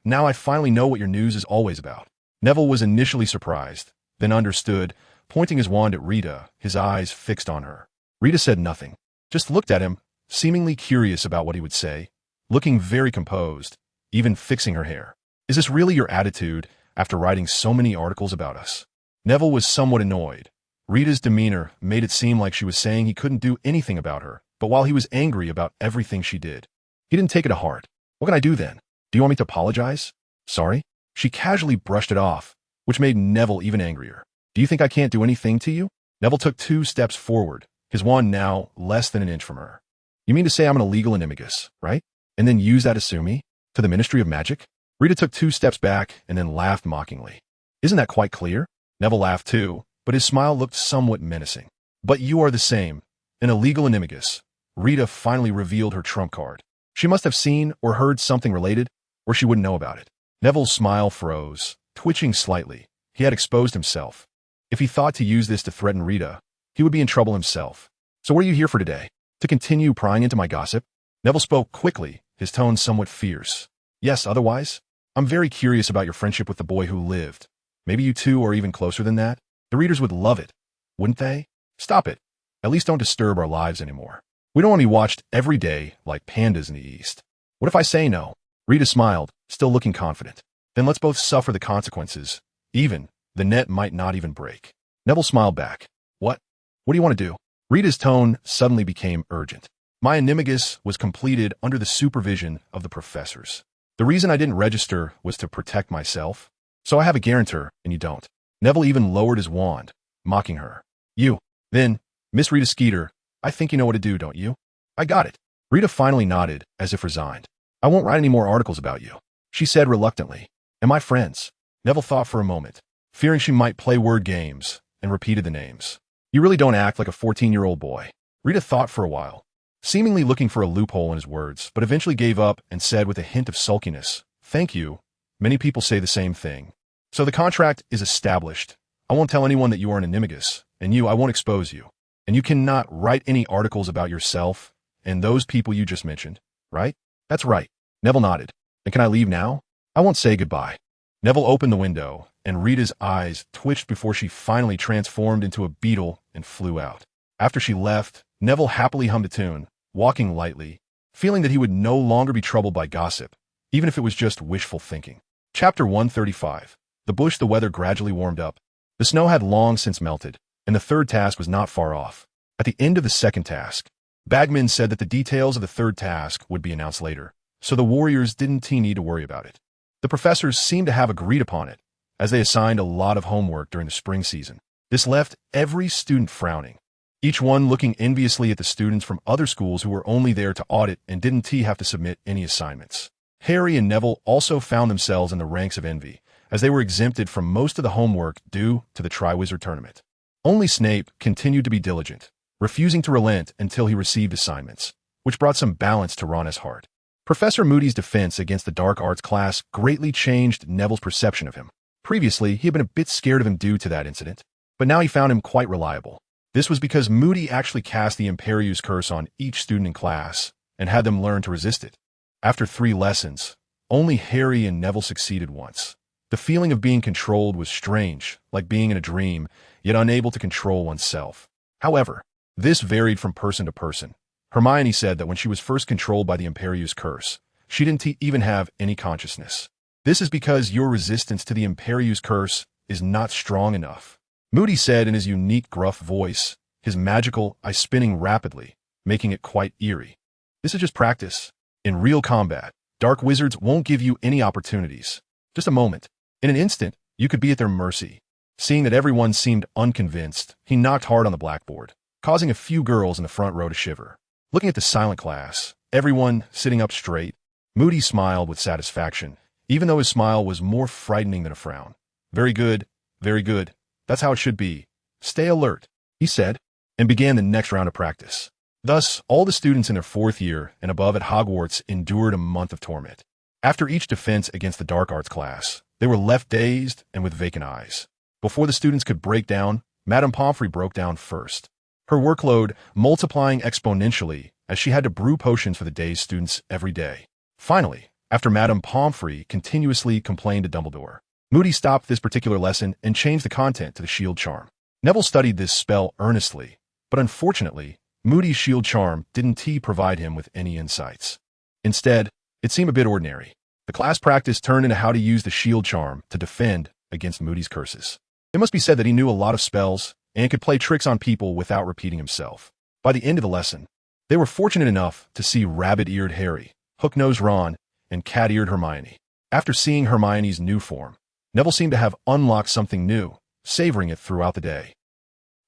[SPEAKER 1] Now I finally know what your news is always about. Neville was initially surprised, then understood, pointing his wand at Rita, his eyes fixed on her. Rita said nothing, just looked at him, seemingly curious about what he would say, looking very composed, even fixing her hair. Is this really your attitude after writing so many articles about us? Neville was somewhat annoyed. Rita's demeanor made it seem like she was saying he couldn't do anything about her, but while he was angry about everything she did, he didn't take it to heart. What can I do then? Do you want me to apologize? Sorry? She casually brushed it off, which made Neville even angrier. Do you think I can't do anything to you? Neville took 2 steps forward, his wand now less than an inch from her. You mean to say I'm an illegal animagus, right? And then use that to sue me? To the Ministry of Magic? Rita took 2 steps back and then laughed mockingly. Isn't that quite clear? Neville laughed too, but his smile looked somewhat menacing. But you are the same, an illegal animagus. Rita finally revealed her trump card. She must have seen or heard something related, or she wouldn't know about it. Neville's smile froze, twitching slightly. He had exposed himself. If he thought to use this to threaten Rita, he would be in trouble himself. So what are you here for today? To continue prying into my gossip? Neville spoke quickly, his tone somewhat fierce. Yes, otherwise? I'm very curious about your friendship with the boy who lived. Maybe you two are even closer than that? The readers would love it, wouldn't they? Stop it. At least don't disturb our lives anymore. We don't want to be watched every day like pandas in the East. What if I say no? Rita smiled, still looking confident. Then let's both suffer the consequences. Even, the net might not even break. Neville smiled back. What? What do you want to do? Rita's tone suddenly became urgent. My animagus was completed under the supervision of the professors. The reason I didn't register was to protect myself. So I have a guarantor, and you don't. Neville even lowered his wand, mocking her. You. Then, Miss Rita Skeeter, I think you know what to do, don't you? I got it. Rita finally nodded, as if resigned. I won't write any more articles about you, she said reluctantly. Am I friends? Neville thought for a moment, fearing she might play word games, and repeated the names. You really don't act like a 14-year-old boy. Rita thought for a while, seemingly looking for a loophole in his words, but eventually gave up and said with a hint of sulkiness, Thank you. Many people say the same thing. So the contract is established. I won't tell anyone that you are an animagus, and I won't expose you. And you cannot write any articles about yourself and those people you just mentioned, right? That's right. Neville nodded. And can I leave now? I won't say goodbye. Neville opened the window, and Rita's eyes twitched before she finally transformed into a beetle and flew out. After she left, Neville happily hummed a tune, walking lightly, feeling that he would no longer be troubled by gossip, even if it was just wishful thinking. Chapter 135. The weather gradually warmed up. The snow had long since melted, and the third task was not far off. At the end of the second task, Bagman said that the details of the third task would be announced later, so the warriors didn't need to worry about it. The professors seemed to have agreed upon it, as they assigned a lot of homework during the spring season. This left every student frowning, each one looking enviously at the students from other schools who were only there to audit and didn't have to submit any assignments. Harry and Neville also found themselves in the ranks of envy, as they were exempted from most of the homework due to the Triwizard Tournament. Only Snape continued to be diligent, refusing to relent until he received assignments, which brought some balance to Ron's heart. Professor Moody's defense against the dark arts class greatly changed Neville's perception of him. Previously, he had been a bit scared of him due to that incident, but now he found him quite reliable. This was because Moody actually cast the Imperius Curse on each student in class and had them learn to resist it. After 3 lessons, only Harry and Neville succeeded once. The feeling of being controlled was strange, like being in a dream, yet unable to control oneself. However, this varied from person to person. Hermione said that when she was first controlled by the Imperius Curse, she didn't even have any consciousness. This is because your resistance to the Imperius Curse is not strong enough. Moody said in his unique gruff voice, his magical eye spinning rapidly, making it quite eerie. This is just practice. In real combat, dark wizards won't give you any opportunities. Just a moment. In an instant, you could be at their mercy. Seeing that everyone seemed unconvinced, he knocked hard on the blackboard, causing a few girls in the front row to shiver. Looking at the silent class, everyone sitting up straight, Moody smiled with satisfaction, even though his smile was more frightening than a frown. Very good, very good. That's how it should be. Stay alert, he said, and began the next round of practice. Thus, all the students in their 4th year and above at Hogwarts endured a month of torment. After each defense against the dark arts class, they were left dazed and with vacant eyes. Before the students could break down, Madame Pomfrey broke down first, her workload multiplying exponentially as she had to brew potions for the day's students every day. Finally, after Madame Pomfrey continuously complained to Dumbledore, Moody stopped this particular lesson and changed the content to the shield charm. Neville studied this spell earnestly, but unfortunately, Moody's shield charm didn't provide him with any insights. Instead, it seemed a bit ordinary. The class practice turned into how to use the shield charm to defend against Moody's curses. It must be said that he knew a lot of spells and could play tricks on people without repeating himself. By the end of the lesson, they were fortunate enough to see rabbit-eared Harry, hook-nosed Ron, and cat-eared Hermione. After seeing Hermione's new form, Neville seemed to have unlocked something new, savoring it throughout the day.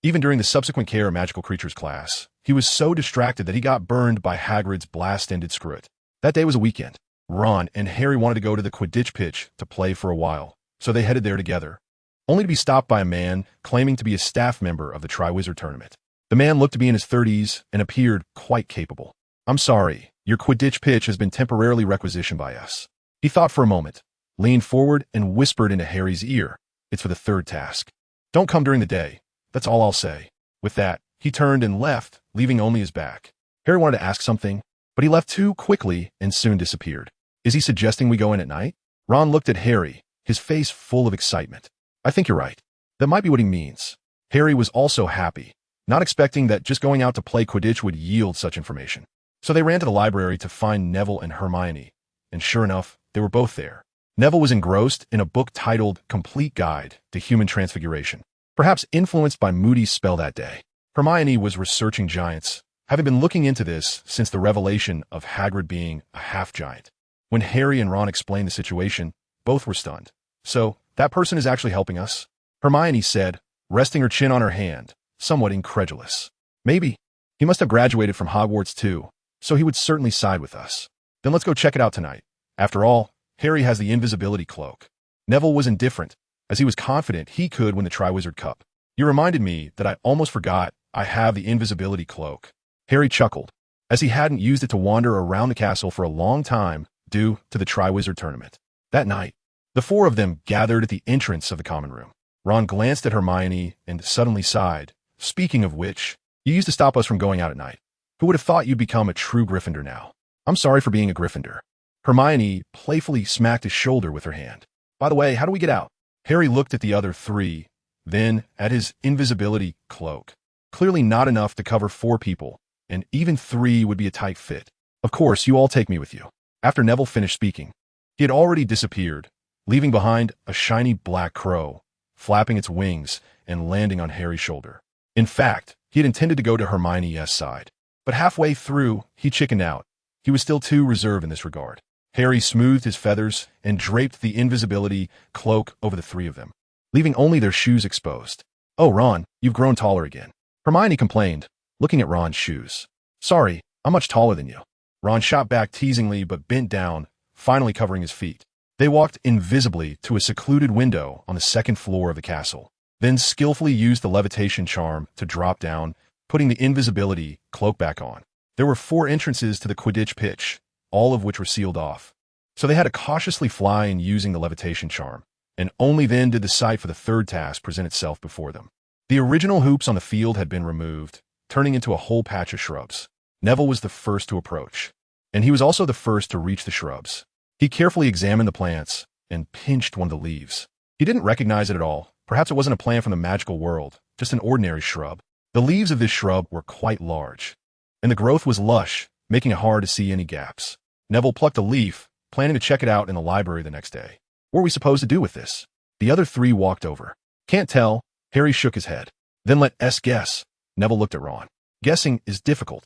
[SPEAKER 1] Even during the subsequent Care of Magical Creatures class, he was so distracted that he got burned by Hagrid's blast-ended screw. That day was a weekend. Ron and Harry wanted to go to the Quidditch pitch to play for a while, so they headed there together, only to be stopped by a man claiming to be a staff member of the Triwizard Tournament. The man looked to be in his 30s and appeared quite capable. "I'm sorry, your Quidditch pitch has been temporarily requisitioned by us." He thought for a moment, leaned forward, and whispered into Harry's ear, "It's for the 3rd task. Don't come during the day. That's all I'll say." With that, he turned and left, leaving only his back. Harry wanted to ask something, but he left too quickly and soon disappeared. "Is he suggesting we go in at night?" Ron looked at Harry, his face full of excitement. "I think you're right. That might be what he means." Harry was also happy, not expecting that just going out to play Quidditch would yield such information. So they ran to the library to find Neville and Hermione, and sure enough, they were both there. Neville was engrossed in a book titled Complete Guide to Human Transfiguration, perhaps influenced by Moody's spell that day. Hermione was researching giants, having been looking into this since the revelation of Hagrid being a half-giant. When Harry and Ron explained the situation, both were stunned. "So, that person is actually helping us?" Hermione said, resting her chin on her hand, somewhat incredulous. "Maybe. He must have graduated from Hogwarts too, so he would certainly side with us." "Then let's go check it out tonight. After all, Harry has the invisibility cloak." Neville was indifferent, as he was confident he could win the Triwizard Cup. "You reminded me that I almost forgot I have the invisibility cloak." Harry chuckled, as he hadn't used it to wander around the castle for a long time due to the Triwizard Tournament. That night, the 4 of them gathered at the entrance of the common room. Ron glanced at Hermione and suddenly sighed. "Speaking of which, you used to stop us from going out at night. Who would have thought you'd become a true Gryffindor now?" "I'm sorry for being a Gryffindor." Hermione playfully smacked his shoulder with her hand. "By the way, how do we get out?" Harry looked at the other 3, then at his invisibility cloak. Clearly not enough to cover 4 people, and even 3 would be a tight fit. "Of course, you all take me with you." After Neville finished speaking, he had already disappeared, leaving behind a shiny black crow, flapping its wings and landing on Harry's shoulder. In fact, he had intended to go to Hermione's side, but halfway through, he chickened out. He was still too reserved in this regard. Harry smoothed his feathers and draped the invisibility cloak over the 3 of them, leaving only their shoes exposed. "Oh, Ron, you've grown taller again," Hermione complained, looking at Ron's shoes. "Sorry, I'm much taller than you." Ron shot back teasingly but bent down, finally covering his feet. They walked invisibly to a secluded window on the second floor of the castle, then skillfully used the levitation charm to drop down, putting the invisibility cloak back on. There were 4 entrances to the Quidditch pitch, all of which were sealed off. So they had to cautiously fly in using the levitation charm, and only then did the sight for the third task present itself before them. The original hoops on the field had been removed, turning into a whole patch of shrubs. Neville was the first to approach, and he was also the first to reach the shrubs. He carefully examined the plants and pinched one of the leaves. He didn't recognize it at all. Perhaps it wasn't a plant from the magical world, just an ordinary shrub. The leaves of this shrub were quite large, and the growth was lush, making it hard to see any gaps. Neville plucked a leaf, planning to check it out in the library the next day. What were we supposed to do with this? The other 3 walked over. Can't tell. Harry shook his head. Then let us guess. Neville looked at Ron. Guessing is difficult.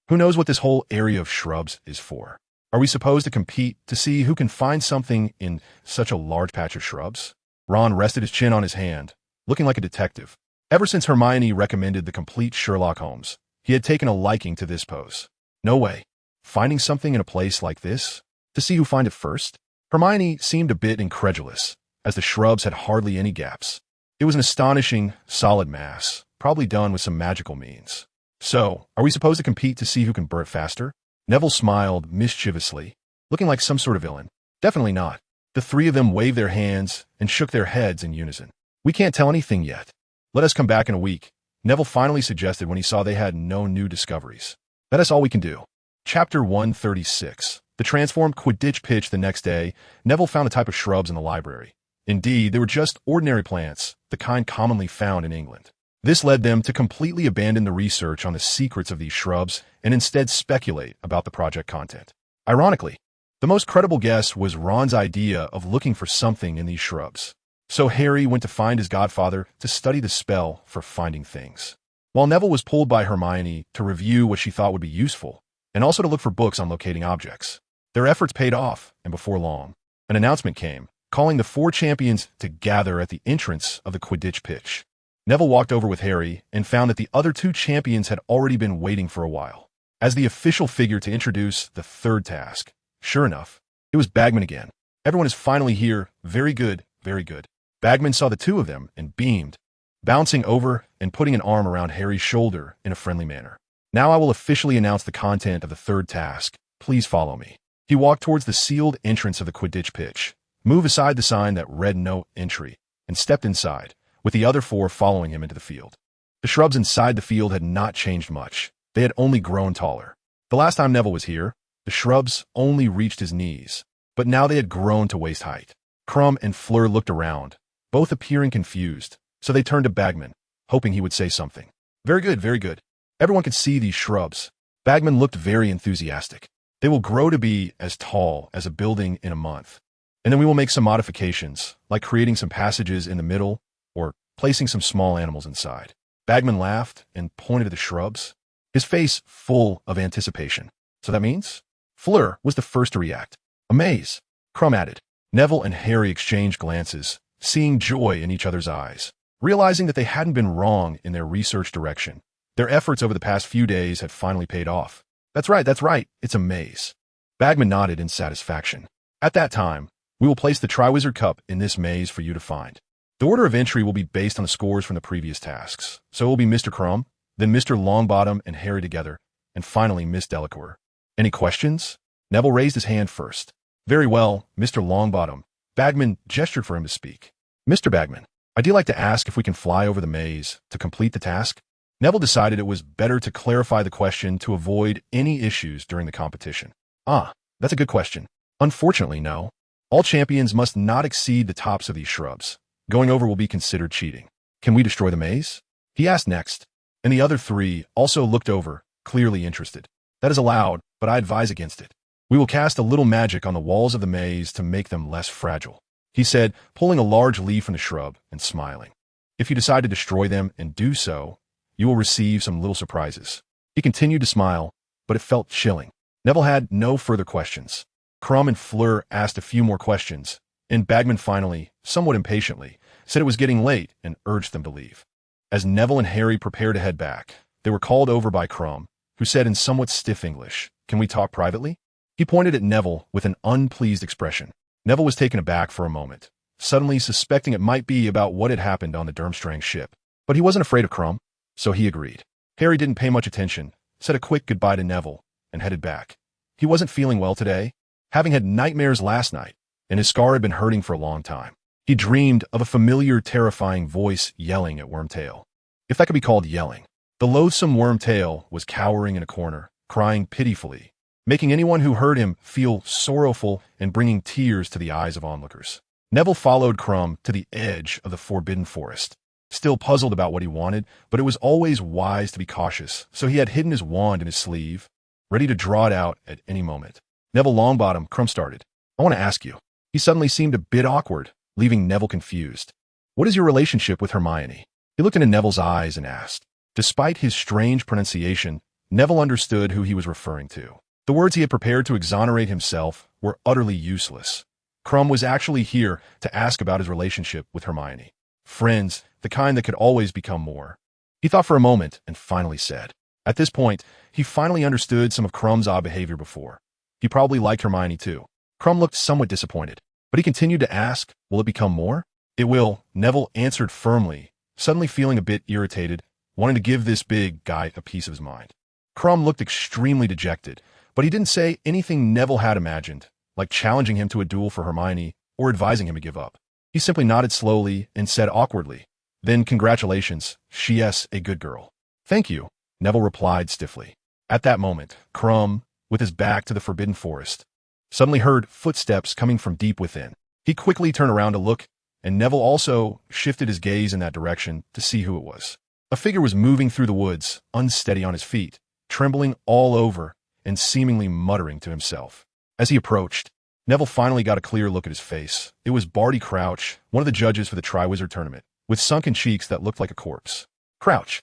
[SPEAKER 1] Who knows what this whole area of shrubs is for? Are we supposed to compete to see who can find something in such a large patch of shrubs? Ron rested his chin on his hand, looking like a detective. Ever since Hermione recommended the complete Sherlock Holmes, he had taken a liking to this pose. No way. Finding something in a place like this? To see who find it first? Hermione seemed a bit incredulous, as the shrubs had hardly any gaps. It was an astonishing, solid mass, probably done with some magical means. So, are we supposed to compete to see who can burn it faster? Neville smiled mischievously, looking like some sort of villain. Definitely not. The 3 of them waved their hands and shook their heads in unison. We can't tell anything yet. Let us come back in a week, Neville finally suggested when he saw they had no new discoveries. That's all we can do. Chapter 136. The transformed Quidditch pitch. The next day, Neville found a type of shrubs in the library. Indeed, they were just ordinary plants, the kind commonly found in England. This led them to completely abandon the research on the secrets of these shrubs and instead speculate about the project content. Ironically, the most credible guess was Ron's idea of looking for something in these shrubs. So Harry went to find his godfather to study the spell for finding things, while Neville was pulled by Hermione to review what she thought would be useful, and also to look for books on locating objects. Their efforts paid off, and before long, an announcement came, calling the 4 champions to gather at the entrance of the Quidditch pitch. Neville walked over with Harry and found that the other 2 champions had already been waiting for a while. As the official figure to introduce the third task, sure enough, it was Bagman again. Everyone is finally here. Very good, very good. Bagman saw the 2 of them and beamed, bouncing over and putting an arm around Harry's shoulder in a friendly manner. Now I will officially announce the content of the third task. Please follow me. He walked towards the sealed entrance of the Quidditch pitch, moved aside the sign that read no entry, and stepped inside, with the other 4 following him into the field. The shrubs inside the field had not changed much. They had only grown taller. The last time Neville was here, the shrubs only reached his knees, but now they had grown to waist height. Crumb and Fleur looked around, both appearing confused, so they turned to Bagman, hoping he would say something. Very good, very good. Everyone could see these shrubs. Bagman looked very enthusiastic. They will grow to be as tall as a building in a month. And then we will make some modifications, like creating some passages in the middle or placing some small animals inside. Bagman laughed and pointed to the shrubs, his face full of anticipation. So that means? Fleur was the first to react. A maze, Crumb added. Neville and Harry exchanged glances, seeing joy in each other's eyes, realizing that they hadn't been wrong in their research direction. Their efforts over the past few days had finally paid off. That's right, it's a maze. Bagman nodded in satisfaction. At that time, we will place the Triwizard Cup in this maze for you to find. The order of entry will be based on the scores from the previous tasks, so it will be Mr. Crumb, then Mr. Longbottom and Harry together, and finally Miss Delacour. Any questions? Neville raised his hand first. Very well, Mr. Longbottom. Bagman gestured for him to speak. Mr. Bagman, I'd like to ask if we can fly over the maze to complete the task. Neville decided it was better to clarify the question to avoid any issues during the competition. That's a good question. Unfortunately, no. All champions must not exceed the tops of these shrubs. Going over will be considered cheating. Can we destroy the maze? He asked next, and the other 3 also looked over, clearly interested. That is allowed, but I advise against it. We will cast a little magic on the walls of the maze to make them less fragile, he said, pulling a large leaf from the shrub and smiling. If you decide to destroy them and do so, you will receive some little surprises. He continued to smile, but it felt chilling. Neville had no further questions. Crumb and Fleur asked a few more questions, and Bagman finally, somewhat impatiently, said it was getting late and urged them to leave. As Neville and Harry prepared to head back, they were called over by Crumb, who said in somewhat stiff English, "Can we talk privately?" He pointed at Neville with an unpleased expression. Neville was taken aback for a moment, suddenly suspecting it might be about what had happened on the Durmstrang ship. But he wasn't afraid of Crumb, so he agreed. Harry didn't pay much attention, said a quick goodbye to Neville, and headed back. He wasn't feeling well today, having had nightmares last night, and his scar had been hurting for a long time. He dreamed of a familiar, terrifying voice yelling at Wormtail. If that could be called yelling. The loathsome Wormtail was cowering in a corner, crying pitifully, making anyone who heard him feel sorrowful and bringing tears to the eyes of onlookers. Neville followed Crumb to the edge of the Forbidden Forest, still puzzled about what he wanted, but it was always wise to be cautious, so he had hidden his wand in his sleeve, ready to draw it out at any moment. Neville Longbottom, Crumb started. I want to ask you. He suddenly seemed a bit awkward, leaving Neville confused. What is your relationship with Hermione? He looked into Neville's eyes and asked. Despite his strange pronunciation, Neville understood who he was referring to. The words he had prepared to exonerate himself were utterly useless. Crumb was actually here to ask about his relationship with Hermione. Friends, the kind that could always become more. He thought for a moment and finally said. At this point, he finally understood some of Crumb's odd behavior before. He probably liked Hermione too. Crumb looked somewhat disappointed, but he continued to ask, will it become more? It will, Neville answered firmly, suddenly feeling a bit irritated, wanting to give this big guy a piece of his mind. Crumb looked extremely dejected, but he didn't say anything Neville had imagined, like challenging him to a duel for Hermione or advising him to give up. He simply nodded slowly and said awkwardly, then congratulations, she's a good girl. Thank you, Neville replied stiffly. At that moment, Crumb, with his back to the Forbidden Forest, suddenly heard footsteps coming from deep within. He quickly turned around to look, and Neville also shifted his gaze in that direction to see who it was. A figure was moving through the woods, unsteady on his feet, trembling all over, and seemingly muttering to himself. As he approached, Neville finally got a clear look at his face. It was Barty Crouch, one of the judges for the Triwizard Tournament, with sunken cheeks that looked like a corpse. Crouch.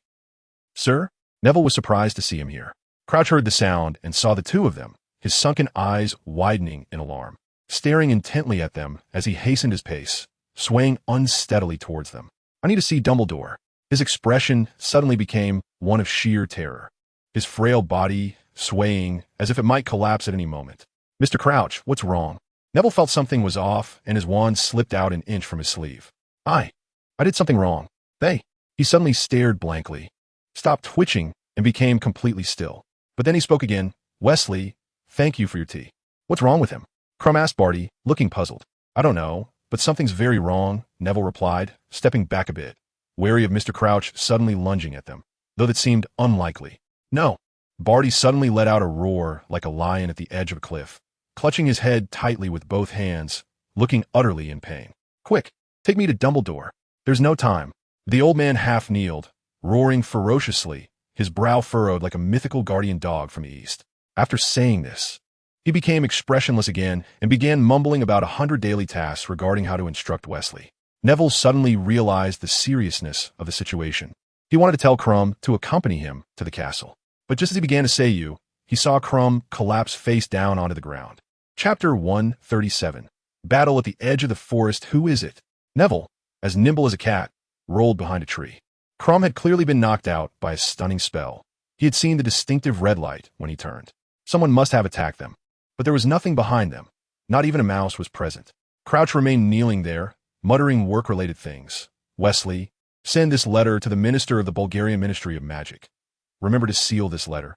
[SPEAKER 1] Sir? Neville was surprised to see him here. Crouch heard the sound and saw the two of them, his sunken eyes widening in alarm, staring intently at them as he hastened his pace, swaying unsteadily towards them. I need to see Dumbledore. His expression suddenly became one of sheer terror, his frail body swaying as if it might collapse at any moment. Mr. Crouch, what's wrong? Neville felt something was off, and his wand slipped out an inch from his sleeve. I did something wrong. He suddenly stared blankly, stopped twitching, and became completely still. But then he spoke again. Wesley, thank you for your tea. What's wrong with him? Crumb asked Barty, looking puzzled. I don't know, but something's very wrong, Neville replied, stepping back a bit, wary of Mr. Crouch suddenly lunging at them, though that seemed unlikely. No. Barty suddenly let out a roar like a lion at the edge of a cliff, clutching his head tightly with both hands, looking utterly in pain. Quick, take me to Dumbledore. There's no time. The old man half kneeled, roaring ferociously, his brow furrowed like a mythical guardian dog from the east. After saying this, he became expressionless again and began mumbling about 100 daily tasks regarding how to instruct Wesley. Neville suddenly realized the seriousness of the situation. He wanted to tell Crumb to accompany him to the castle. But just as he began to say he saw Crumb collapse face down onto the ground. Chapter 137. Battle at the edge of the forest. Who is it? Neville, as nimble as a cat, rolled behind a tree. Crumb had clearly been knocked out by a stunning spell. He had seen the distinctive red light when he turned. Someone must have attacked them. But there was nothing behind them. Not even a mouse was present. Crouch remained kneeling there, muttering work-related things. Wesley, send this letter to the Minister of the Bulgarian Ministry of Magic. Remember to seal this letter.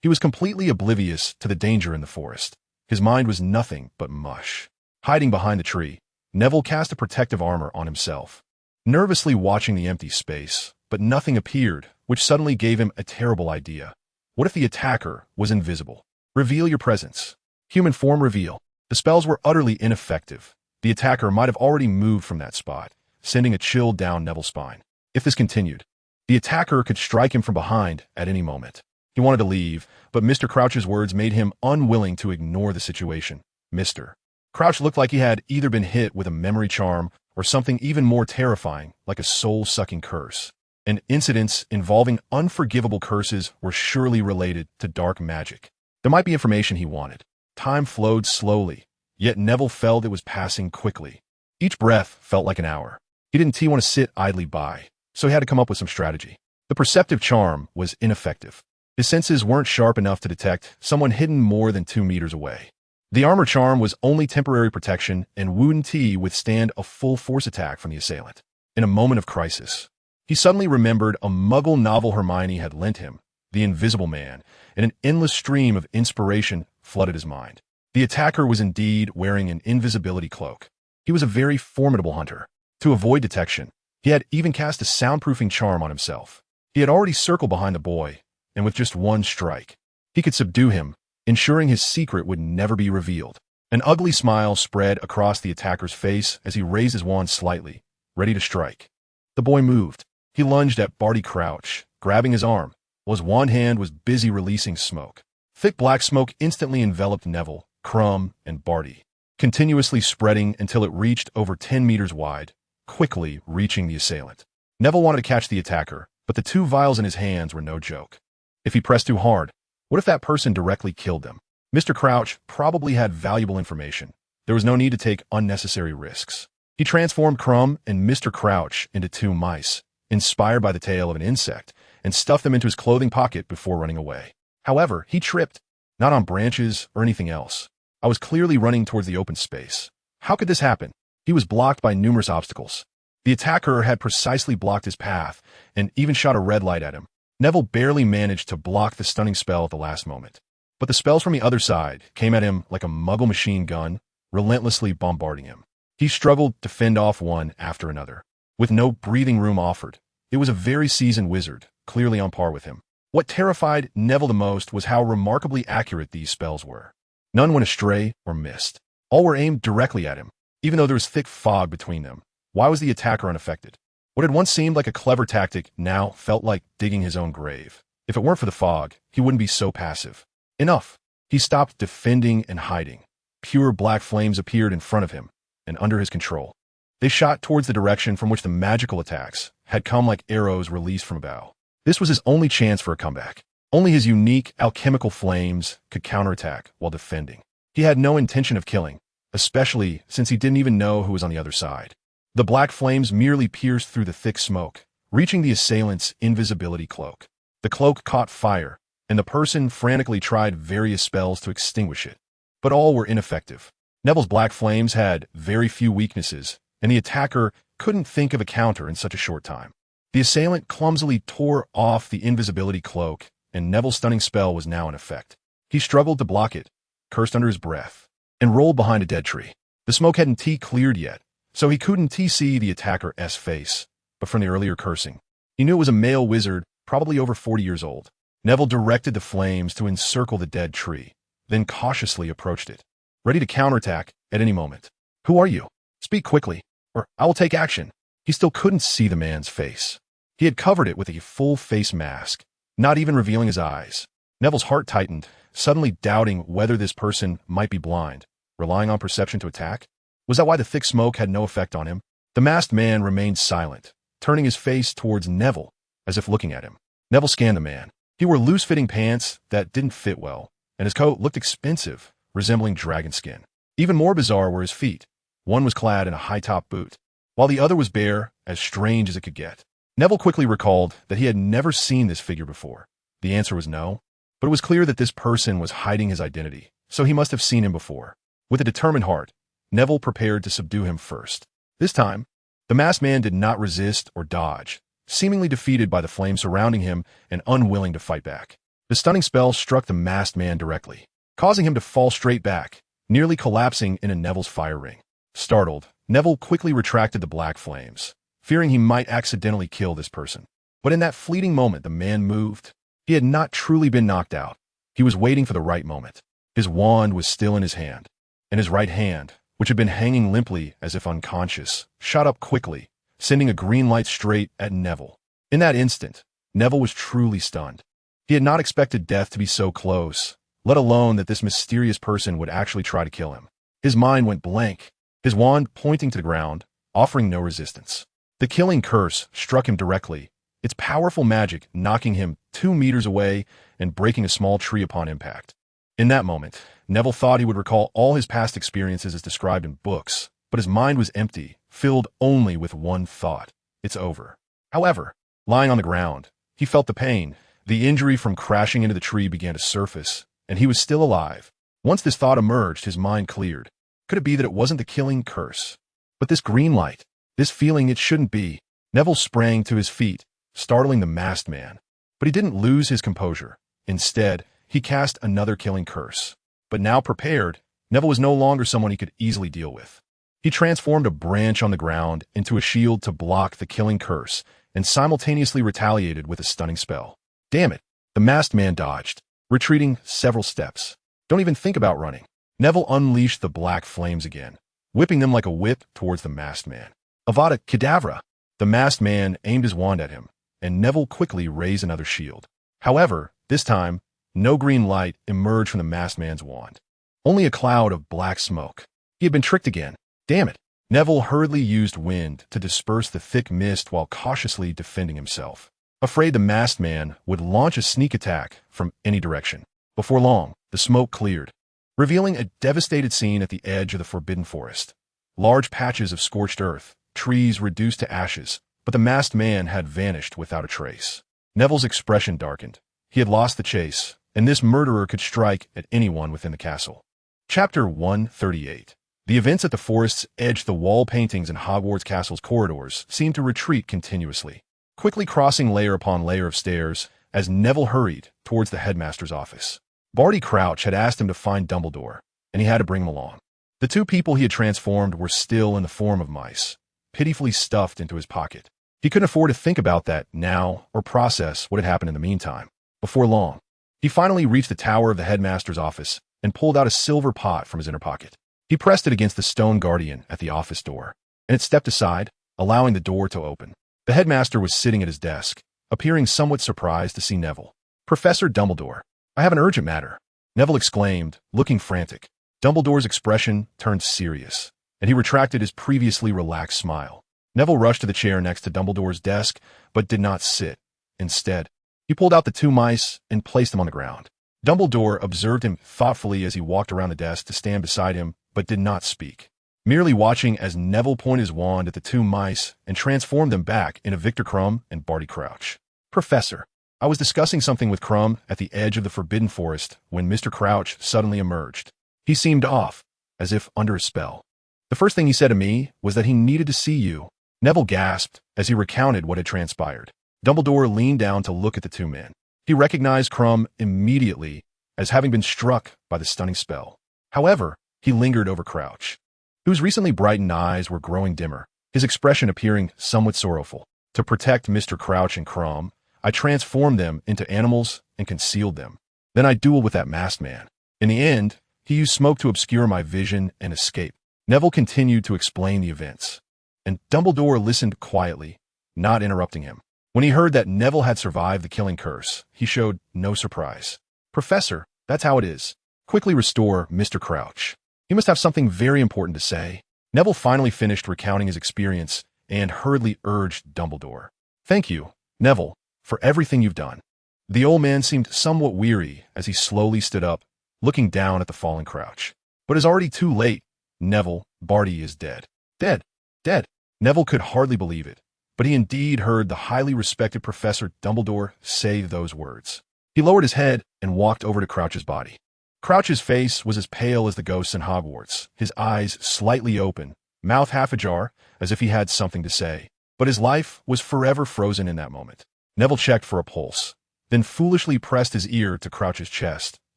[SPEAKER 1] He was completely oblivious to the danger in the forest. His mind was nothing but mush. Hiding behind the tree, Neville cast a protective armor on himself, nervously watching the empty space, but nothing appeared, which suddenly gave him a terrible idea. What if the attacker was invisible? Reveal your presence. Human form reveal. The spells were utterly ineffective. The attacker might have already moved from that spot, sending a chill down Neville's spine. If this continued, the attacker could strike him from behind at any moment. He wanted to leave, but Mr. Crouch's words made him unwilling to ignore the situation. Mr. Crouch looked like he had either been hit with a memory charm or something even more terrifying, like a soul-sucking curse. And incidents involving unforgivable curses were surely related to dark magic. There might be information he wanted. Time flowed slowly, yet Neville felt it was passing quickly. Each breath felt like an hour. He didn't want to sit idly by, so he had to come up with some strategy. The perceptive charm was ineffective. His senses weren't sharp enough to detect someone hidden more than 2 meters away. The armor charm was only temporary protection and wouldn't withstand a full force attack from the assailant. In a moment of crisis, he suddenly remembered a Muggle novel Hermione had lent him, The Invisible Man, and an endless stream of inspiration flooded his mind. The attacker was indeed wearing an invisibility cloak. He was a very formidable hunter. To avoid detection, he had even cast a soundproofing charm on himself. He had already circled behind the boy, and with just one strike, he could subdue him, ensuring his secret would never be revealed. An ugly smile spread across the attacker's face as he raised his wand slightly, ready to strike. The boy moved. He lunged at Barty Crouch, grabbing his arm, while his wand hand was busy releasing smoke. Thick black smoke instantly enveloped Neville, Crumb, and Barty, continuously spreading until it reached over 10 meters wide, quickly reaching the assailant. Neville wanted to catch the attacker, but the two vials in his hands were no joke. If he pressed too hard, what if that person directly killed them? Mr. Crouch probably had valuable information. There was no need to take unnecessary risks. He transformed Crumb and Mr. Crouch into two mice, inspired by the tail of an insect, and stuffed them into his clothing pocket before running away. However, he tripped, not on branches or anything else. I was clearly running towards the open space. How could this happen? He was blocked by numerous obstacles. The attacker had precisely blocked his path and even shot a red light at him. Neville barely managed to block the stunning spell at the last moment. But the spells from the other side came at him like a Muggle machine gun, relentlessly bombarding him. He struggled to fend off one after another, with no breathing room offered. It was a very seasoned wizard, clearly on par with him. What terrified Neville the most was how remarkably accurate these spells were. None went astray or missed. All were aimed directly at him, even though there was thick fog between them. Why was the attacker unaffected? What had once seemed like a clever tactic now felt like digging his own grave. If it weren't for the fog, he wouldn't be so passive. Enough. He stopped defending and hiding. Pure black flames appeared in front of him and under his control. They shot towards the direction from which the magical attacks had come like arrows released from a bow. This was his only chance for a comeback. Only his unique alchemical flames could counterattack while defending. He had no intention of killing, especially since he didn't even know who was on the other side. The black flames merely pierced through the thick smoke, reaching the assailant's invisibility cloak. The cloak caught fire, and the person frantically tried various spells to extinguish it. But all were ineffective. Neville's black flames had very few weaknesses, and the attacker couldn't think of a counter in such a short time. The assailant clumsily tore off the invisibility cloak, and Neville's stunning spell was now in effect. He struggled to block it, cursed under his breath, and rolled behind a dead tree. The smoke hadn't cleared yet, so he couldn't see the attacker's face, but from the earlier cursing, he knew it was a male wizard, probably over 40 years old. Neville directed the flames to encircle the dead tree, then cautiously approached it, ready to counterattack at any moment. "Who are you? Speak quickly, or I will take action." He still couldn't see the man's face. He had covered it with a full face mask, not even revealing his eyes. Neville's heart tightened, suddenly doubting whether this person might be blind, relying on perception to attack. Was that why the thick smoke had no effect on him? The masked man remained silent, turning his face towards Neville, as if looking at him. Neville scanned the man. He wore loose-fitting pants that didn't fit well, and his coat looked expensive, resembling dragon skin. Even more bizarre were his feet. One was clad in a high-top boot, while the other was bare, as strange as it could get. Neville quickly recalled that he had never seen this figure before. The answer was no, but it was clear that this person was hiding his identity, so he must have seen him before. With a determined heart, Neville prepared to subdue him first. This time, the masked man did not resist or dodge, seemingly defeated by the flames surrounding him and unwilling to fight back. The stunning spell struck the masked man directly, causing him to fall straight back, nearly collapsing into Neville's fire ring. Startled, Neville quickly retracted the black flames, fearing he might accidentally kill this person. But in that fleeting moment, the man moved. He had not truly been knocked out. He was waiting for the right moment. His wand was still in his hand, and his right hand, which had been hanging limply as if unconscious, shot up quickly, sending a green light straight at Neville. In that instant, Neville was truly stunned. He had not expected death to be so close, let alone that this mysterious person would actually try to kill him. His mind went blank, his wand pointing to the ground, offering no resistance. The killing curse struck him directly, its powerful magic knocking him 2 meters away and breaking a small tree upon impact. In that moment, Neville thought he would recall all his past experiences as described in books, but his mind was empty, filled only with one thought: it's over. However, lying on the ground, he felt the pain. The injury from crashing into the tree began to surface, and he was still alive, Once this thought emerged, his mind cleared. Could it be that it wasn't the killing curse? But this green light, this feeling it shouldn't be. Neville sprang to his feet, startling the masked man. But he didn't lose his composure. Instead, he cast another killing curse. But now prepared, Neville was no longer someone he could easily deal with. He transformed a branch on the ground into a shield to block the killing curse and simultaneously retaliated with a stunning spell. Damn it! The masked man dodged, retreating several steps. Don't even think about running. Neville unleashed the black flames again, whipping them like a whip towards the masked man. Avada Kedavra! The masked man aimed his wand at him, and Neville quickly raised another shield. However, this time, no green light emerged from the masked man's wand. Only a cloud of black smoke. He had been tricked again. Damn it! Neville hurriedly used wind to disperse the thick mist while cautiously defending himself. Afraid the masked man would launch a sneak attack from any direction. Before long, the smoke cleared, revealing a devastated scene at the edge of the Forbidden Forest. Large patches of scorched earth, trees reduced to ashes, but the masked man had vanished without a trace. Neville's expression darkened. He had lost the chase, and this murderer could strike at anyone within the castle. Chapter 138. The events at the forest's edge, the wall paintings in Hogwarts Castle's corridors seemed to retreat continuously, quickly crossing layer upon layer of stairs as Neville hurried towards the headmaster's office. Barty Crouch had asked him to find Dumbledore, and he had to bring him along. The two people he had transformed were still in the form of mice, pitifully stuffed into his pocket. He couldn't afford to think about that now or process what had happened in the meantime. Before long, he finally reached the tower of the headmaster's office and pulled out a silver pot from his inner pocket. He pressed it against the stone guardian at the office door, and it stepped aside, allowing the door to open. The headmaster was sitting at his desk, appearing somewhat surprised to see Neville. "Professor Dumbledore, I have an urgent matter," Neville exclaimed, looking frantic. Dumbledore's expression turned serious, and he retracted his previously relaxed smile. Neville rushed to the chair next to Dumbledore's desk, but did not sit. Instead, he pulled out the two mice and placed them on the ground. Dumbledore observed him thoughtfully as he walked around the desk to stand beside him, but did not speak, merely watching as Neville pointed his wand at the two mice and transformed them back into Victor Crumb and Barty Crouch. "Professor, I was discussing something with Crumb at the edge of the Forbidden Forest when Mr. Crouch suddenly emerged. He seemed off, as if under a spell. The first thing he said to me was that he needed to see you." Neville gasped as he recounted what had transpired. Dumbledore leaned down to look at the two men. He recognized Crumb immediately as having been struck by the stunning spell. However, he lingered over Crouch, whose recently brightened eyes were growing dimmer, his expression appearing somewhat sorrowful. "To protect Mr. Crouch and Crumb, I transformed them into animals and concealed them. Then I dueled with that masked man. In the end, he used smoke to obscure my vision and escape." Neville continued to explain the events, and Dumbledore listened quietly, not interrupting him. When he heard that Neville had survived the killing curse, he showed no surprise. "Professor, that's how it is. Quickly restore Mr. Crouch. He must have something very important to say." Neville finally finished recounting his experience and hurriedly urged Dumbledore. "Thank you, Neville, for everything you've done." The old man seemed somewhat weary as he slowly stood up, looking down at the fallen Crouch. "But it's already too late. Neville, Barty is dead." "Dead? Dead?" Neville could hardly believe it, but he indeed heard the highly respected Professor Dumbledore say those words. He lowered his head and walked over to Crouch's body. Crouch's face was as pale as the ghosts in Hogwarts, his eyes slightly open, mouth half ajar, as if he had something to say. But his life was forever frozen in that moment. Neville checked for a pulse, then foolishly pressed his ear to Crouch's chest,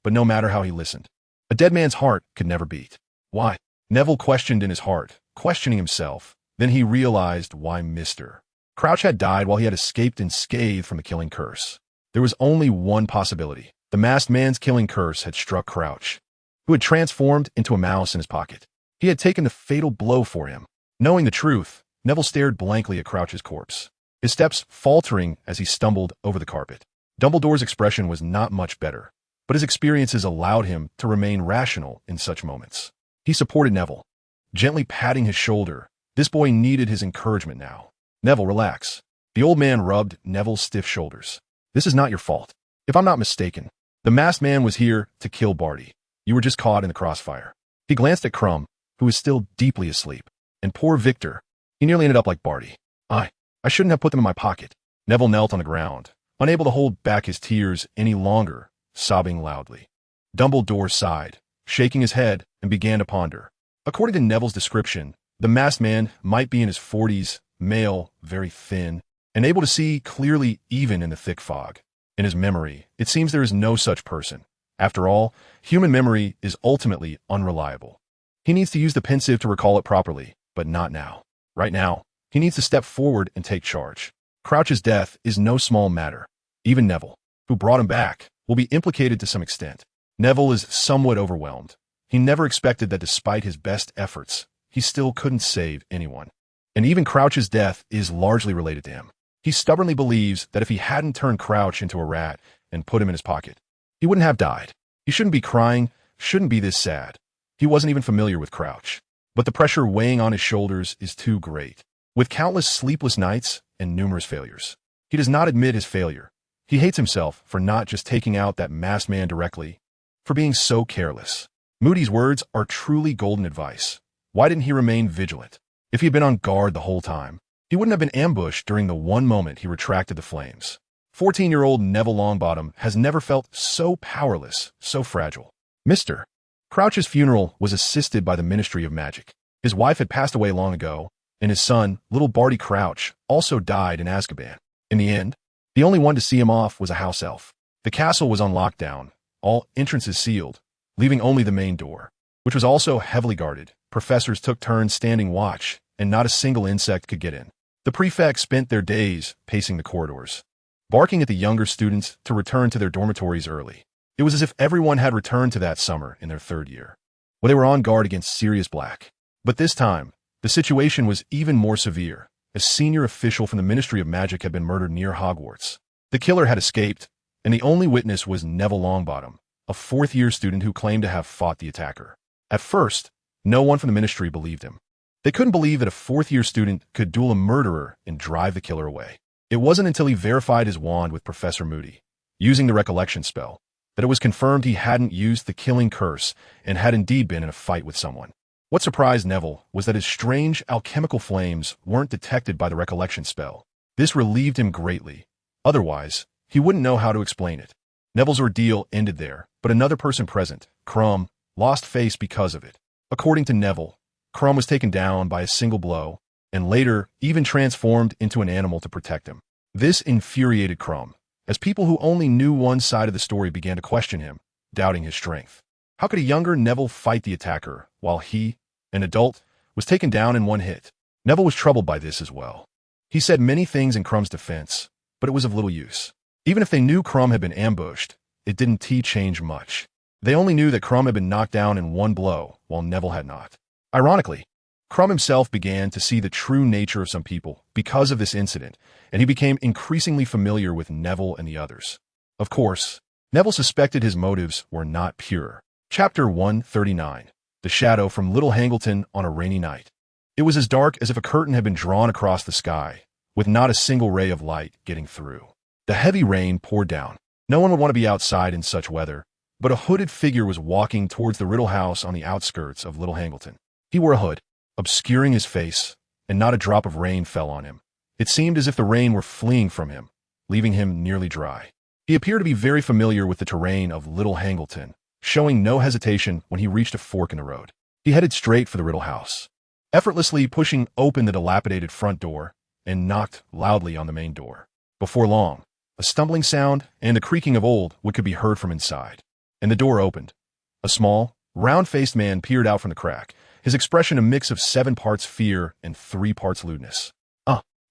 [SPEAKER 1] but no matter how he listened, a dead man's heart could never beat. Why? Neville questioned in his heart, questioning himself. Then he realized why Mr. Crouch had died while he had escaped unscathed from the killing curse. There was only one possibility. The masked man's killing curse had struck Crouch, who had transformed into a mouse in his pocket. He had taken the fatal blow for him. Knowing the truth, Neville stared blankly at Crouch's corpse, his steps faltering as he stumbled over the carpet. Dumbledore's expression was not much better, but his experiences allowed him to remain rational in such moments. He supported Neville, gently patting his shoulder. This boy needed his encouragement now. "Neville, relax." The old man rubbed Neville's stiff shoulders. "This is not your fault. If I'm not mistaken, the masked man was here to kill Barty. You were just caught in the crossfire." He glanced at Crumb, who was still deeply asleep. "And poor Victor. He nearly ended up like Barty. I shouldn't have put them in my pocket." Neville knelt on the ground, unable to hold back his tears any longer, sobbing loudly. Dumbledore sighed, shaking his head, and began to ponder. According to Neville's description, the masked man might be in his 40s, male, very thin, and able to see clearly even in the thick fog. In his memory, it seems there is no such person. After all, human memory is ultimately unreliable. He needs to use the pensieve to recall it properly, but not now. Right now, he needs to step forward and take charge. Crouch's death is no small matter. Even Neville, who brought him back, will be implicated to some extent. Neville is somewhat overwhelmed. He never expected that despite his best efforts, he still couldn't save anyone. And even Crouch's death is largely related to him. He stubbornly believes that if he hadn't turned Crouch into a rat and put him in his pocket, he wouldn't have died. He shouldn't be crying, shouldn't be this sad. He wasn't even familiar with Crouch. But the pressure weighing on his shoulders is too great. With countless sleepless nights and numerous failures, he does not admit his failure. He hates himself for not just taking out that masked man directly, for being so careless. Moody's words are truly golden advice. Why didn't he remain vigilant? If he had been on guard the whole time, he wouldn't have been ambushed during the one moment he retracted the flames. 14-year-old Neville Longbottom has never felt so powerless, so fragile. Mr. Crouch's funeral was assisted by the Ministry of Magic. His wife had passed away long ago, and his son, little Barty Crouch, also died in Azkaban. In the end, the only one to see him off was a house elf. The castle was on lockdown, all entrances sealed, leaving only the main door, which was also heavily guarded. Professors took turns standing watch, and not a single insect could get in. The prefects spent their days pacing the corridors, barking at the younger students to return to their dormitories early. It was as if everyone had returned to that summer in their third year, where they were on guard against Sirius Black. But this time, the situation was even more severe. A senior official from the Ministry of Magic had been murdered near Hogwarts. The killer had escaped, and the only witness was Neville Longbottom, a fourth-year student who claimed to have fought the attacker. At first, no one from the ministry believed him. They couldn't believe that a fourth-year student could duel a murderer and drive the killer away. It wasn't until he verified his wand with Professor Moody, using the recollection spell, that it was confirmed he hadn't used the killing curse and had indeed been in a fight with someone. What surprised Neville was that his strange alchemical flames weren't detected by the recollection spell. This relieved him greatly. Otherwise, he wouldn't know how to explain it. Neville's ordeal ended there, but another person present, Crumb, lost face because of it. According to Neville, Crumb was taken down by a single blow, and later even transformed into an animal to protect him. This infuriated Crumb, as people who only knew one side of the story began to question him, doubting his strength. How could a younger Neville fight the attacker, while he, an adult, was taken down in one hit? Neville was troubled by this as well. He said many things in Crumb's defense, but it was of little use. Even if they knew Crumb had been ambushed, it didn't change much. They only knew that Crumb had been knocked down in one blow, while Neville had not. Ironically, Crumb himself began to see the true nature of some people because of this incident, and he became increasingly familiar with Neville and the others. Of course, Neville suspected his motives were not pure. Chapter 139. The Shadow from Little Hangleton on a Rainy Night. It was as dark as if a curtain had been drawn across the sky, with not a single ray of light getting through. The heavy rain poured down. No one would want to be outside in such weather, but a hooded figure was walking towards the Riddle house on the outskirts of Little Hangleton. He wore a hood, obscuring his face, and not a drop of rain fell on him. It seemed as if the rain were fleeing from him, leaving him nearly dry. He appeared to be very familiar with the terrain of Little Hangleton, showing no hesitation when he reached a fork in the road. He headed straight for the Riddle house, effortlessly pushing open the dilapidated front door, and knocked loudly on the main door. Before long, a stumbling sound and the creaking of old wood could be heard from inside, and the door opened. A small, round-faced man peered out from the crack, his expression a mix of 7 parts fear and 3 parts lewdness.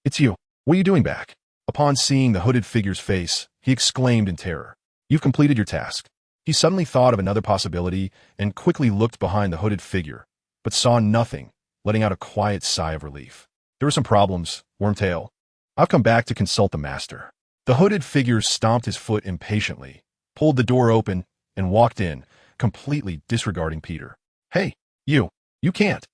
[SPEAKER 1] It's you. What are you doing back?" Upon seeing the hooded figure's face, he exclaimed in terror. "You've completed your task." He suddenly thought of another possibility and quickly looked behind the hooded figure, but saw nothing, letting out a quiet sigh of relief. "There were some problems, Wormtail. I've come back to consult the master." The hooded figure stomped his foot impatiently, pulled the door open, and walked in, completely disregarding Peter. "Hey, you can't."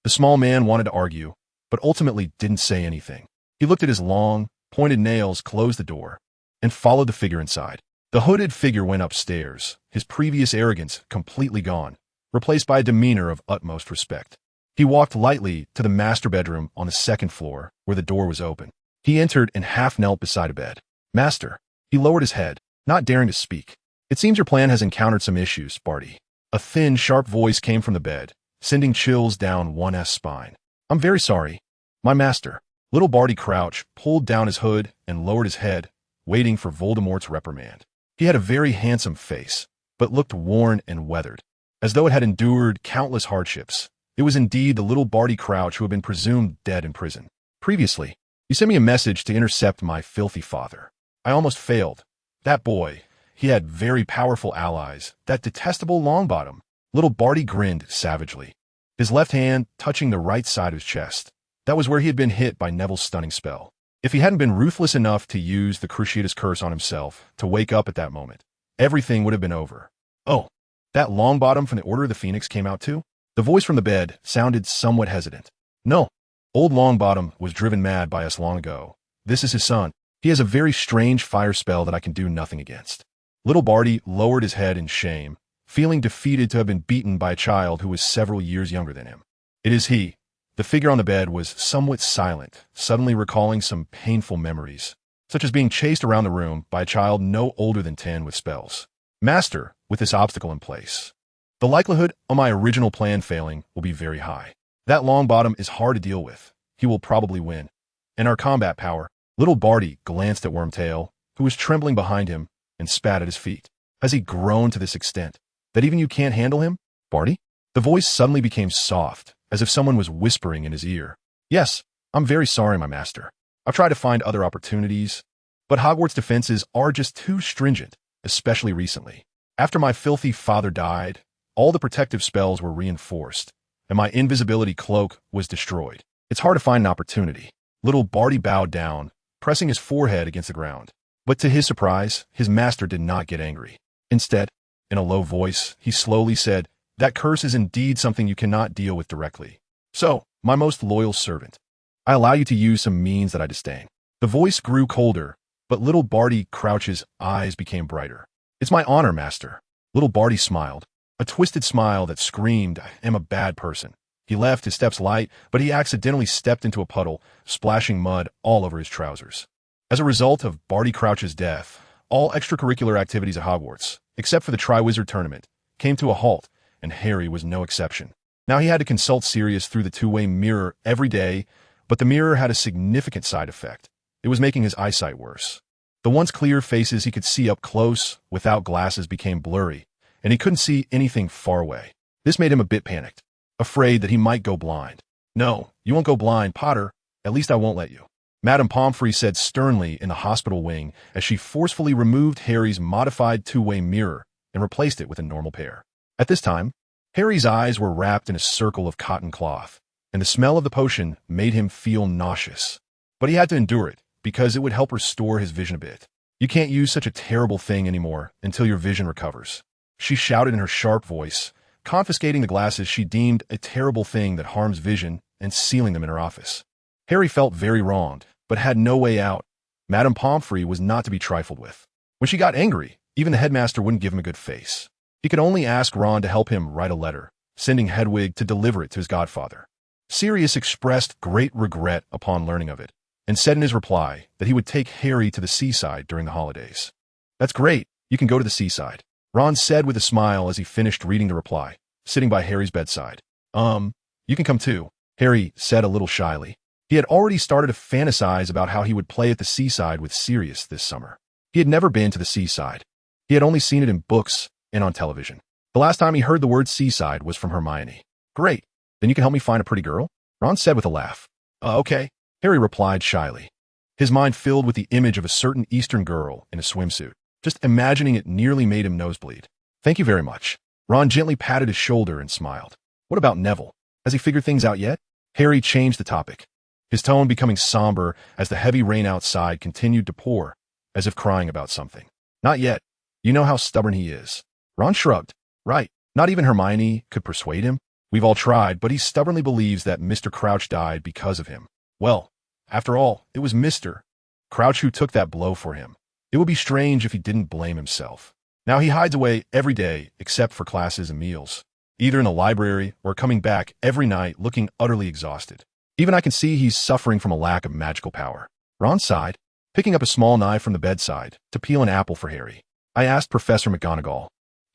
[SPEAKER 1] The small man wanted to argue, but ultimately didn't say anything. He looked at his long, pointed nails, closed the door, and followed the figure inside. The hooded figure went upstairs, his previous arrogance completely gone, replaced by a demeanor of utmost respect. He walked lightly to the master bedroom on the 2nd floor, where the door was open. He entered and half knelt beside a bed. "Master." He lowered his head, not daring to speak. "It seems your plan has encountered some issues, Barty." A thin, sharp voice came from the bed, sending chills down one's spine. I'm very sorry. My master. Little Barty Crouch pulled down his hood and lowered his head, waiting for Voldemort's reprimand. He had a very handsome face, but looked worn and weathered, as though it had endured countless hardships. It was indeed the little Barty Crouch who had been presumed dead in prison. Previously, you sent me a message to intercept my filthy father. I almost failed. That boy, he had very powerful allies, that detestable Longbottom. Little Barty grinned savagely, his left hand touching the right side of his chest. That was where he had been hit by Neville's stunning spell. If he hadn't been ruthless enough to use the Cruciatus Curse on himself to wake up at that moment, everything would have been over. Oh, that Longbottom from the Order of the Phoenix came out too? The voice from the bed sounded somewhat hesitant. No, old Longbottom was driven mad by us long ago. This is his son. He has a very strange fire spell that I can do nothing against. Little Barty lowered his head in shame, feeling defeated to have been beaten by a child who was several years younger than him. It is he. The figure on the bed was somewhat silent, suddenly recalling some painful memories, such as being chased around the room by a child no older than 10 with spells. Master, with this obstacle in place, the likelihood of my original plan failing will be very high. That Longbottom is hard to deal with. He will probably win. And our combat power. Little Barty glanced at Wormtail, who was trembling behind him, and spat at his feet. Has he grown to this extent that even you can't handle him, Barty? The voice suddenly became soft, as if someone was whispering in his ear. Yes, I'm very sorry, my master. I've tried to find other opportunities, but Hogwarts defenses are just too stringent, especially recently. After my filthy father died, all the protective spells were reinforced, and my invisibility cloak was destroyed. It's hard to find an opportunity. Little Barty bowed down, pressing his forehead against the ground. But to his surprise, his master did not get angry. Instead, in a low voice, he slowly said, that curse is indeed something you cannot deal with directly. So, my most loyal servant, I allow you to use some means that I disdain. The voice grew colder, but little Barty Crouch's eyes became brighter. It's my honor, master. Little Barty smiled, a twisted smile that screamed, I am a bad person. He left his steps light, but he accidentally stepped into a puddle, splashing mud all over his trousers. As a result of Barty Crouch's death, all extracurricular activities at Hogwarts, except for the Triwizard Tournament, came to a halt, and Harry was no exception. Now he had to consult Sirius through the two-way mirror every day, but the mirror had a significant side effect. It was making his eyesight worse. The once clear faces he could see up close without glasses became blurry, and he couldn't see anything far away. This made him a bit panicked, afraid that he might go blind. No, you won't go blind, Potter. At least I won't let you. Madame Pomfrey said sternly in the hospital wing as she forcefully removed Harry's modified two-way mirror and replaced it with a normal pair. At this time, Harry's eyes were wrapped in a circle of cotton cloth, and the smell of the potion made him feel nauseous. But he had to endure it, because it would help restore his vision a bit. You can't use such a terrible thing anymore until your vision recovers. She shouted in her sharp voice, confiscating the glasses she deemed a terrible thing that harms vision and sealing them in her office. Harry felt very wronged, but had no way out. Madame Pomfrey was not to be trifled with. When she got angry, even the headmaster wouldn't give him a good face. He could only ask Ron to help him write a letter, sending Hedwig to deliver it to his godfather. Sirius expressed great regret upon learning of it, and said in his reply that he would take Harry to the seaside during the holidays. That's great, you can go to the seaside, Ron said with a smile as he finished reading the reply, sitting by Harry's bedside. You can come too, Harry said a little shyly. He had already started to fantasize about how he would play at the seaside with Sirius this summer. He had never been to the seaside. He had only seen it in books and on television. The last time he heard the word seaside was from Hermione. Great, then you can help me find a pretty girl? Ron said with a laugh. Okay, Harry replied shyly, his mind filled with the image of a certain Eastern girl in a swimsuit. Just imagining it nearly made him nosebleed. Thank you very much. Ron gently patted his shoulder and smiled. What about Neville? Has he figured things out yet? Harry changed the topic, his tone becoming somber as the heavy rain outside continued to pour, as if crying about something. Not yet. You know how stubborn he is. Ron shrugged. Right. Not even Hermione could persuade him. We've all tried, but he stubbornly believes that Mr. Crouch died because of him. Well, after all, it was Mr. Crouch who took that blow for him. It would be strange if he didn't blame himself. Now he hides away every day except for classes and meals, either in the library or coming back every night looking utterly exhausted. Even I can see he's suffering from a lack of magical power. Ron sighed, picking up a small knife from the bedside to peel an apple for Harry. I asked Professor McGonagall,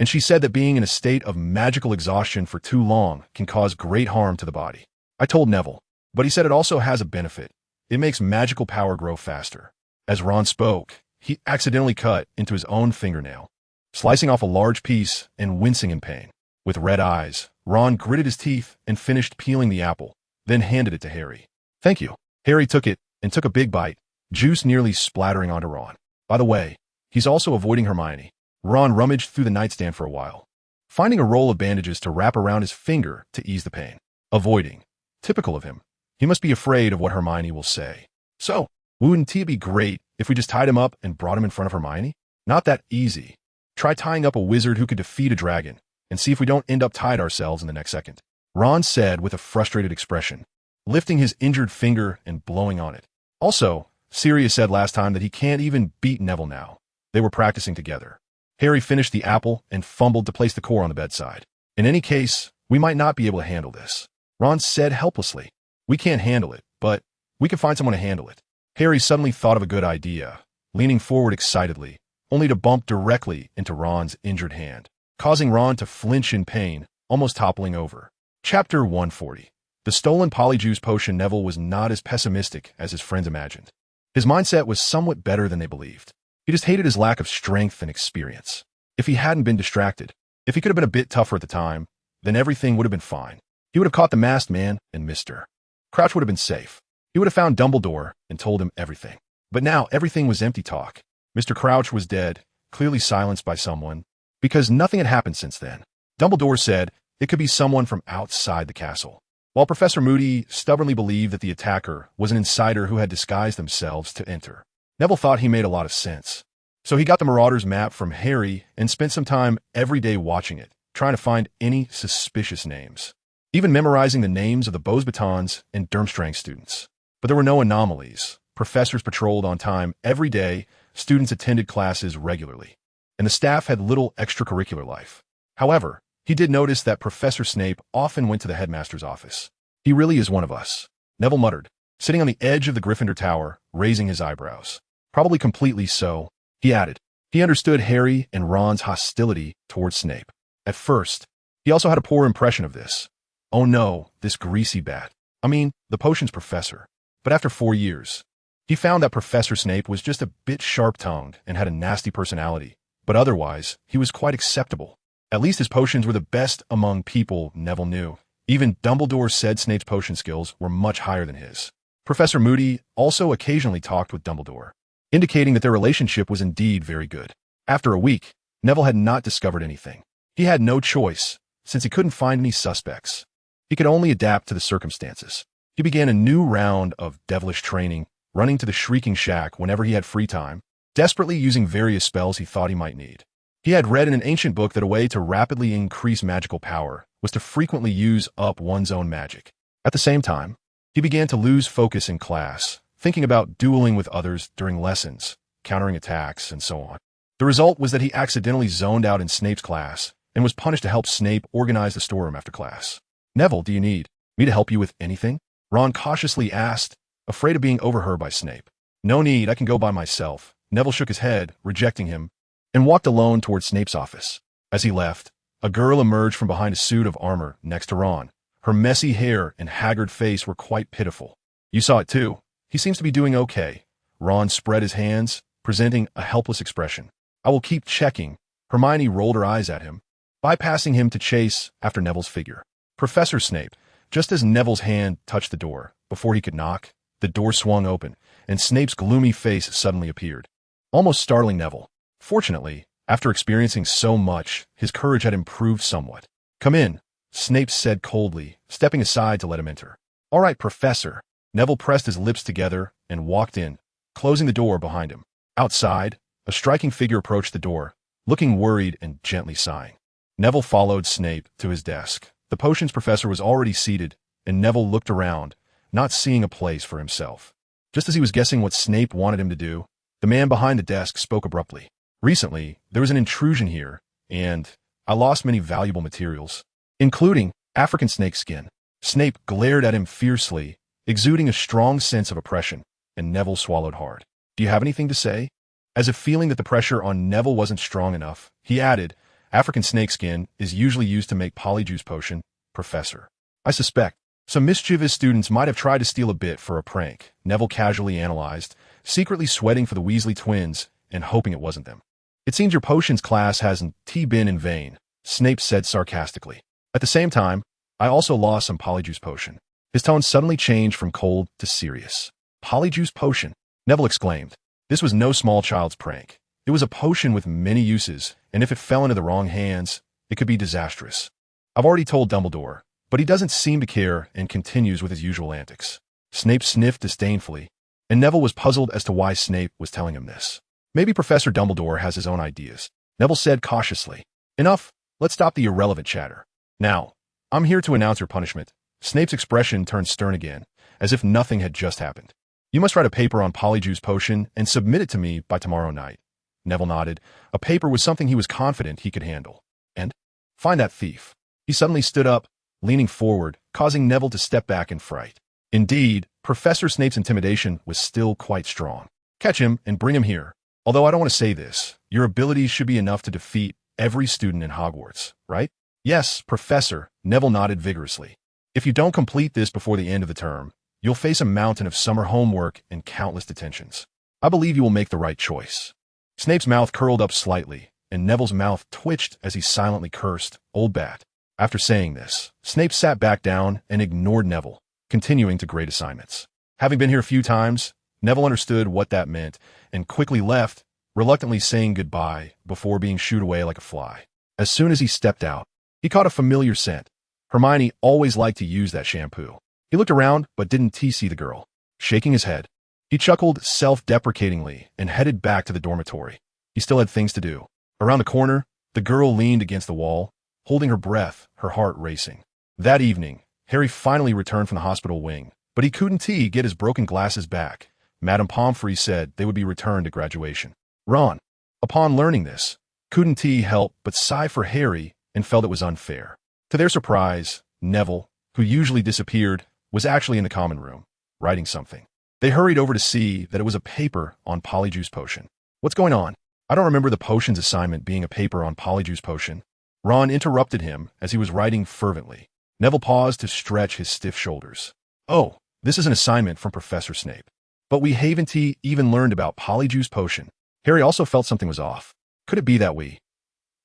[SPEAKER 1] and she said that being in a state of magical exhaustion for too long can cause great harm to the body. I told Neville, but he said it also has a benefit. It makes magical power grow faster. As Ron spoke, he accidentally cut into his own fingernail, slicing off a large piece and wincing in pain. With red eyes, Ron gritted his teeth and finished peeling the apple, then handed it to Harry. Thank you. Harry took it and took a big bite, juice nearly splattering onto Ron. By the way, he's also avoiding Hermione. Ron rummaged through the nightstand for a while, finding a roll of bandages to wrap around his finger to ease the pain. Avoiding. Typical of him. He must be afraid of what Hermione will say. So, wouldn't it be great if we just tied him up and brought him in front of Hermione? Not that easy. Try tying up a wizard who could defeat a dragon, and see if we don't end up tied ourselves in the next second. Ron said with a frustrated expression, lifting his injured finger and blowing on it. Also, Sirius said last time that he can't even beat Neville now. They were practicing together. Harry finished the apple and fumbled to place the core on the bedside. In any case, we might not be able to handle this. Ron said helplessly. We can't handle it, but we can find someone to handle it. Harry suddenly thought of a good idea, leaning forward excitedly, only to bump directly into Ron's injured hand, causing Ron to flinch in pain, almost toppling over. Chapter 140. The stolen polyjuice potion. Neville was not as pessimistic as his friends imagined. His mindset was somewhat better than they believed. He just hated his lack of strength and experience. If he hadn't been distracted, if he could have been a bit tougher at the time, then everything would have been fine. He would have caught the masked man and Mr. Crouch would have been safe. He would have found Dumbledore and told him everything. But now everything was empty talk. Mr. Crouch was dead, clearly silenced by someone, because nothing had happened since then. Dumbledore said it could be someone from outside the castle, while Professor Moody stubbornly believed that the attacker was an insider who had disguised themselves to enter. Neville thought he made a lot of sense. So he got the Marauders map from Harry and spent some time every day watching it, trying to find any suspicious names, even memorizing the names of the Beauxbatons and Durmstrang students. But there were no anomalies. Professors patrolled on time every day, students attended classes regularly, and the staff had little extracurricular life. However, he did notice that Professor Snape often went to the headmaster's office. He really is one of us, Neville muttered, sitting on the edge of the Gryffindor tower, raising his eyebrows. Probably completely so, he added. He understood Harry and Ron's hostility towards Snape. At first, he also had a poor impression of this. Oh no, this greasy bat. I mean, the potions professor. But after 4 years, he found that Professor Snape was just a bit sharp-tongued and had a nasty personality, but otherwise, he was quite acceptable. At least his potions were the best among people Neville knew. Even Dumbledore said Snape's potion skills were much higher than his. Professor Moody also occasionally talked with Dumbledore, indicating that their relationship was indeed very good. After a week, Neville had not discovered anything. He had no choice, since he couldn't find any suspects. He could only adapt to the circumstances. He began a new round of devilish training, running to the Shrieking Shack whenever he had free time, desperately using various spells he thought he might need. He had read in an ancient book that a way to rapidly increase magical power was to frequently use up one's own magic. At the same time, he began to lose focus in class, thinking about dueling with others during lessons, countering attacks, and so on. The result was that he accidentally zoned out in Snape's class and was punished to help Snape organize the storeroom after class. Neville, do you need me to help you with anything? Ron cautiously asked, afraid of being overheard by Snape. No need, I can go by myself. Neville shook his head, rejecting him, and walked alone toward Snape's office. As he left, a girl emerged from behind a suit of armor next to Ron. Her messy hair and haggard face were quite pitiful. You saw it too. He seems to be doing okay. Ron spread his hands, presenting a helpless expression. I will keep checking. Hermione rolled her eyes at him, bypassing him to chase after Neville's figure. Professor Snape, just as Neville's hand touched the door, before he could knock, the door swung open, and Snape's gloomy face suddenly appeared, almost startling Neville. Fortunately, after experiencing so much, his courage had improved somewhat. Come in, Snape said coldly, stepping aside to let him enter. All right, Professor. Neville pressed his lips together and walked in, closing the door behind him. Outside, a striking figure approached the door, looking worried and gently sighing. Neville followed Snape to his desk. The potions professor was already seated, and Neville looked around, not seeing a place for himself. Just as he was guessing what Snape wanted him to do, the man behind the desk spoke abruptly. Recently, there was an intrusion here, and I lost many valuable materials, including African snake skin. Snape glared at him fiercely, exuding a strong sense of oppression, and Neville swallowed hard. Do you have anything to say? As if feeling that the pressure on Neville wasn't strong enough, he added, African snakeskin is usually used to make polyjuice potion, Professor. I suspect some mischievous students might have tried to steal a bit for a prank, Neville casually analyzed, secretly sweating for the Weasley twins and hoping it wasn't them. It seems your potions class hasn't been in vain, Snape said sarcastically. At the same time, I also lost some polyjuice potion. His tone suddenly changed from cold to serious. Polyjuice potion, Neville exclaimed. This was no small child's prank. It was a potion with many uses, and if it fell into the wrong hands, it could be disastrous. I've already told Dumbledore, but he doesn't seem to care and continues with his usual antics. Snape sniffed disdainfully, and Neville was puzzled as to why Snape was telling him this. Maybe Professor Dumbledore has his own ideas, Neville said cautiously. Enough, let's stop the irrelevant chatter. Now, I'm here to announce your punishment. Snape's expression turned stern again, as if nothing had just happened. You must write a paper on polyjuice potion and submit it to me by tomorrow night. Neville nodded. A paper was something he was confident he could handle. And find that thief. He suddenly stood up, leaning forward, causing Neville to step back in fright. Indeed, Professor Snape's intimidation was still quite strong. Catch him and bring him here. Although I don't want to say this, your abilities should be enough to defeat every student in Hogwarts, right? Yes, Professor, Neville nodded vigorously. If you don't complete this before the end of the term, you'll face a mountain of summer homework and countless detentions. I believe you will make the right choice. Snape's mouth curled up slightly, and Neville's mouth twitched as he silently cursed, "Old bat." After saying this, Snape sat back down and ignored Neville, continuing to grade assignments. Having been here a few times, Neville understood what that meant and quickly left, reluctantly saying goodbye before being shooed away like a fly. As soon as he stepped out, he caught a familiar scent. Hermione always liked to use that shampoo. He looked around but didn't see the girl. Shaking his head, he chuckled self-deprecatingly and headed back to the dormitory. He still had things to do. Around the corner, the girl leaned against the wall, holding her breath, her heart racing. That evening, Harry finally returned from the hospital wing, but he couldn't get his broken glasses back. Madame Pomfrey said they would be returned at graduation. Ron, upon learning this, couldn't help but sigh for Harry and felt it was unfair. To their surprise, Neville, who usually disappeared, was actually in the common room, writing something. They hurried over to see that it was a paper on polyjuice potion. What's going on? I don't remember the potions assignment being a paper on polyjuice potion. Ron interrupted him as he was writing fervently. Neville paused to stretch his stiff shoulders. Oh, this is an assignment from Professor Snape. But we haven't even learned about polyjuice potion. Harry also felt something was off. Could it be that we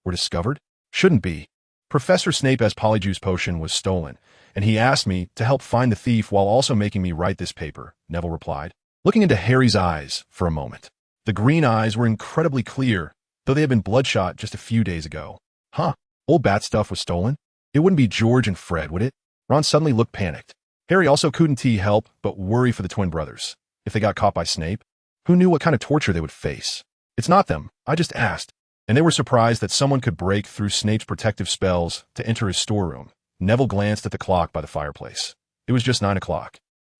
[SPEAKER 1] were discovered? Shouldn't be. Professor Snape's polyjuice potion was stolen, and he asked me to help find the thief while also making me write this paper, Neville replied, looking into Harry's eyes for a moment. The green eyes were incredibly clear, though they had been bloodshot just a few days ago. Huh, old bat stuff was stolen? It wouldn't be George and Fred, would it? Ron suddenly looked panicked. Harry also couldn't help but worry for the twin brothers. If they got caught by Snape, who knew what kind of torture they would face? It's not them, I just asked. And they were surprised that someone could break through Snape's protective spells to enter his storeroom. Neville glanced at the clock by the fireplace. It was just 9 o'clock.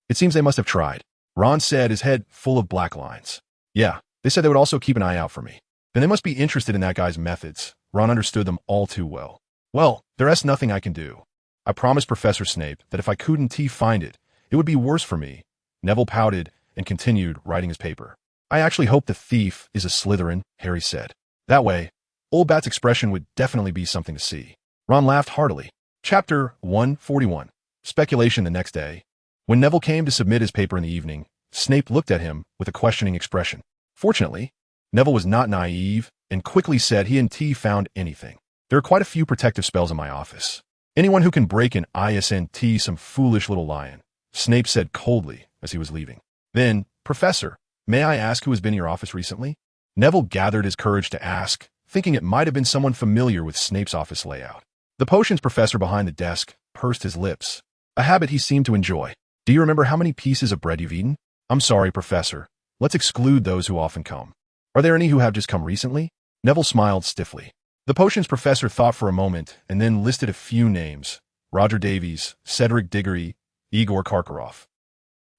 [SPEAKER 1] It seems they must have tried. Ron said, his head full of black lines. Yeah, they said they would also keep an eye out for me. Then they must be interested in that guy's methods. Ron understood them all too well. Well, there's nothing I can do. I promised Professor Snape that if I couldn't find it, it would be worse for me. Neville pouted and continued writing his paper. I actually hope the thief is a Slytherin, Harry said. That way, Old Bat's expression would definitely be something to see. Ron laughed heartily. Chapter 141. Speculation the next day. When Neville came to submit his paper in the evening, Snape looked at him with a questioning expression. Fortunately, Neville was not naive and quickly said he hadn't found anything. There are quite a few protective spells in my office. Anyone who can break an ISNT some foolish little lion, Snape said coldly as he was leaving. Then, Professor, may I ask who has been in your office recently? Neville gathered his courage to ask, thinking it might have been someone familiar with Snape's office layout. The potions professor behind the desk pursed his lips, a habit he seemed to enjoy. Do you remember how many pieces of bread you've eaten? I'm sorry, Professor. Let's exclude those who often come. Are there any who have just come recently? Neville smiled stiffly. The potions professor thought for a moment and then listed a few names. Roger Davies, Cedric Diggory, Igor Karkaroff.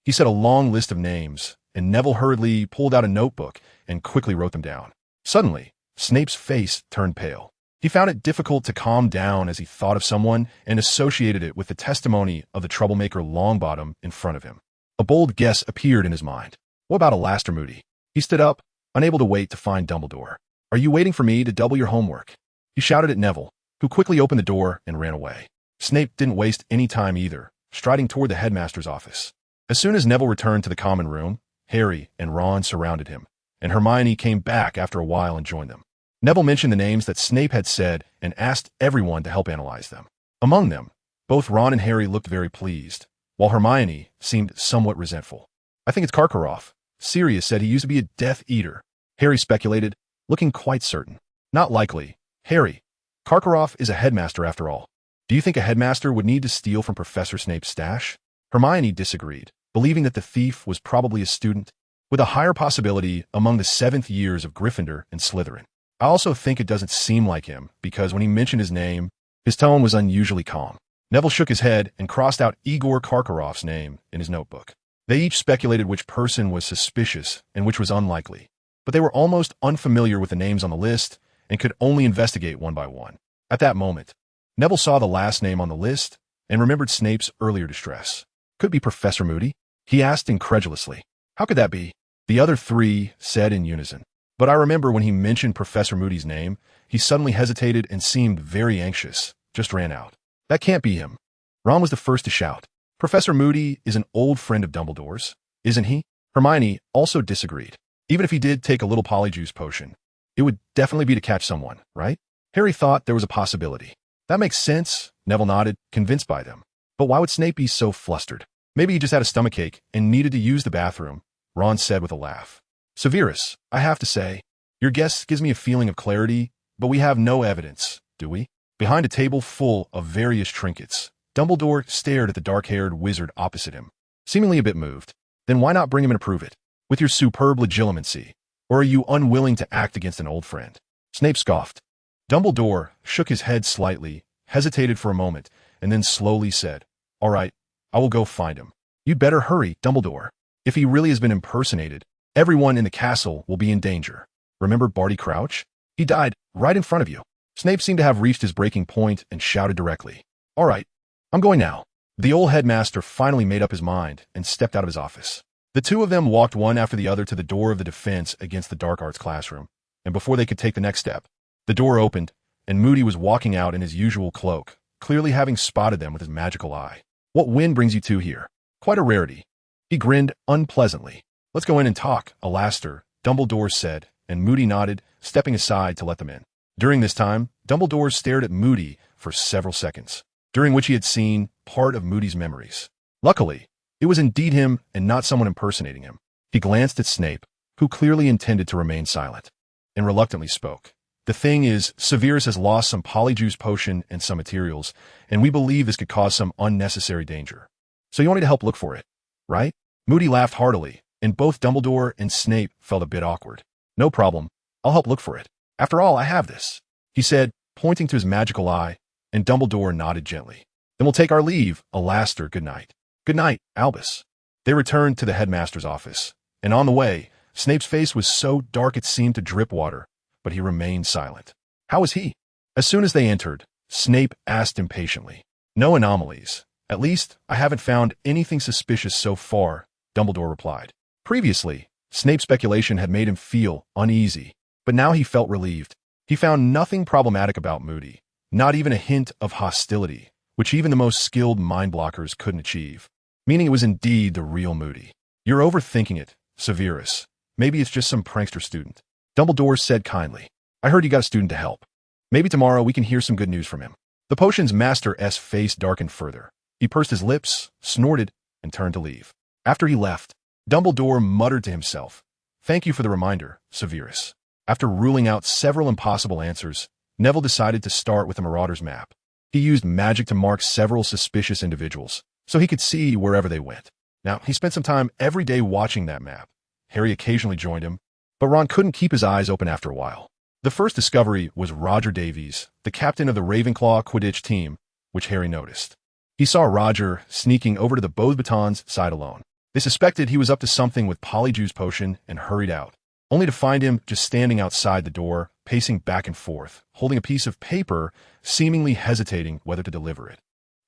[SPEAKER 1] He said a long list of names, and Neville hurriedly pulled out a notebook and quickly wrote them down. Suddenly, Snape's face turned pale. He found it difficult to calm down as he thought of someone and associated it with the testimony of the troublemaker Longbottom in front of him. A bold guess appeared in his mind. What about Alastair Moody? He stood up, unable to wait to find Dumbledore. Are you waiting for me to double your homework? He shouted at Neville, who quickly opened the door and ran away. Snape didn't waste any time either, striding toward the headmaster's office. As soon as Neville returned to the common room, Harry and Ron surrounded him, and Hermione came back after a while and joined them. Neville mentioned the names that Snape had said and asked everyone to help analyze them. Among them, both Ron and Harry looked very pleased, while Hermione seemed somewhat resentful. "I think it's Karkaroff. Sirius said he used to be a Death Eater," Harry speculated, looking quite certain. "Not likely. Harry, Karkaroff is a headmaster after all. Do you think a headmaster would need to steal from Professor Snape's stash?" Hermione disagreed, believing that the thief was probably a student, with a higher possibility among the 7th years of Gryffindor and Slytherin. "I also think it doesn't seem like him, because when he mentioned his name, his tone was unusually calm." Neville shook his head and crossed out Igor Karkaroff's name in his notebook. They each speculated which person was suspicious and which was unlikely, but they were almost unfamiliar with the names on the list and could only investigate one by one. At that moment, Neville saw the last name on the list and remembered Snape's earlier distress. "Could it be Professor Moody?" he asked incredulously. "How could that be?" the other three said in unison. "But I remember when he mentioned Professor Moody's name, he suddenly hesitated and seemed very anxious, just ran out. That can't be him." Ron was the first to shout. "Professor Moody is an old friend of Dumbledore's, isn't he?" Hermione also disagreed. "Even if he did take a little polyjuice potion, it would definitely be to catch someone, right?" Harry thought there was a possibility. "That makes sense," Neville nodded, convinced by them. "But why would Snape be so flustered?" "Maybe he just had a stomachache and needed to use the bathroom," Ron said with a laugh. "Severus, I have to say, your guess gives me a feeling of clarity, but we have no evidence, do we?" Behind a table full of various trinkets, Dumbledore stared at the dark-haired wizard opposite him, seemingly a bit moved. "Then why not bring him in to prove it? With your superb legitimacy? Or are you unwilling to act against an old friend?" Snape scoffed. Dumbledore shook his head slightly, hesitated for a moment, and then slowly said, "All right, I will go find him. You'd better hurry, Dumbledore. If he really has been impersonated, everyone in the castle will be in danger. Remember Barty Crouch? He died right in front of you." Snape seemed to have reached his breaking point and shouted directly, "All right, I'm going now." The old headmaster finally made up his mind and stepped out of his office. The two of them walked one after the other to the door of the defense against the dark arts classroom, and before they could take the next step, the door opened, and Moody was walking out in his usual cloak, clearly having spotted them with his magical eye. "What wind brings you two here? Quite a rarity." He grinned unpleasantly. "Let's go in and talk, Alastair," Dumbledore said, and Moody nodded, stepping aside to let them in. During this time, Dumbledore stared at Moody for several seconds, during which he had seen part of Moody's memories. Luckily, it was indeed him and not someone impersonating him. He glanced at Snape, who clearly intended to remain silent, and reluctantly spoke. "The thing is, Severus has lost some polyjuice potion and some materials, and we believe this could cause some unnecessary danger. So you want me to help look for it, right?" Moody laughed heartily, and both Dumbledore and Snape felt a bit awkward. "No problem. I'll help look for it. After all, I have this," he said, pointing to his magical eye, and Dumbledore nodded gently. "Then we'll take our leave, Alastair. Good night." "Good night, Albus." They returned to the headmaster's office, and on the way, Snape's face was so dark it seemed to drip water, but he remained silent. "How is he?" As soon as they entered, Snape asked impatiently. "No anomalies. At least, I haven't found anything suspicious so far," Dumbledore replied. Previously, Snape's speculation had made him feel uneasy, but now he felt relieved. He found nothing problematic about Moody, not even a hint of hostility, which even the most skilled mind blockers couldn't achieve, meaning it was indeed the real Moody. "You're overthinking it, Severus. Maybe it's just some prankster student," Dumbledore said kindly. "I heard you got a student to help. Maybe tomorrow we can hear some good news from him." The potion's master's face darkened further. He pursed his lips, snorted, and turned to leave. After he left, Dumbledore muttered to himself, "Thank you for the reminder, Severus." After ruling out several impossible answers, Neville decided to start with the Marauder's map. He used magic to mark several suspicious individuals, so he could see wherever they went. Now, he spent some time every day watching that map. Harry occasionally joined him, but Ron couldn't keep his eyes open after a while. The first discovery was Roger Davies, the captain of the Ravenclaw Quidditch team, which Harry noticed. He saw Roger sneaking over to the Beauxbatons side alone. They suspected he was up to something with Polyjuice Potion and hurried out, only to find him just standing outside the door, pacing back and forth, holding a piece of paper, seemingly hesitating whether to deliver it.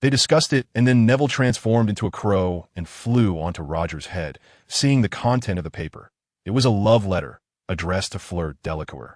[SPEAKER 1] They discussed it, and then Neville transformed into a crow and flew onto Roger's head, seeing the content of the paper. It was a love letter, addressed to Fleur Delacour.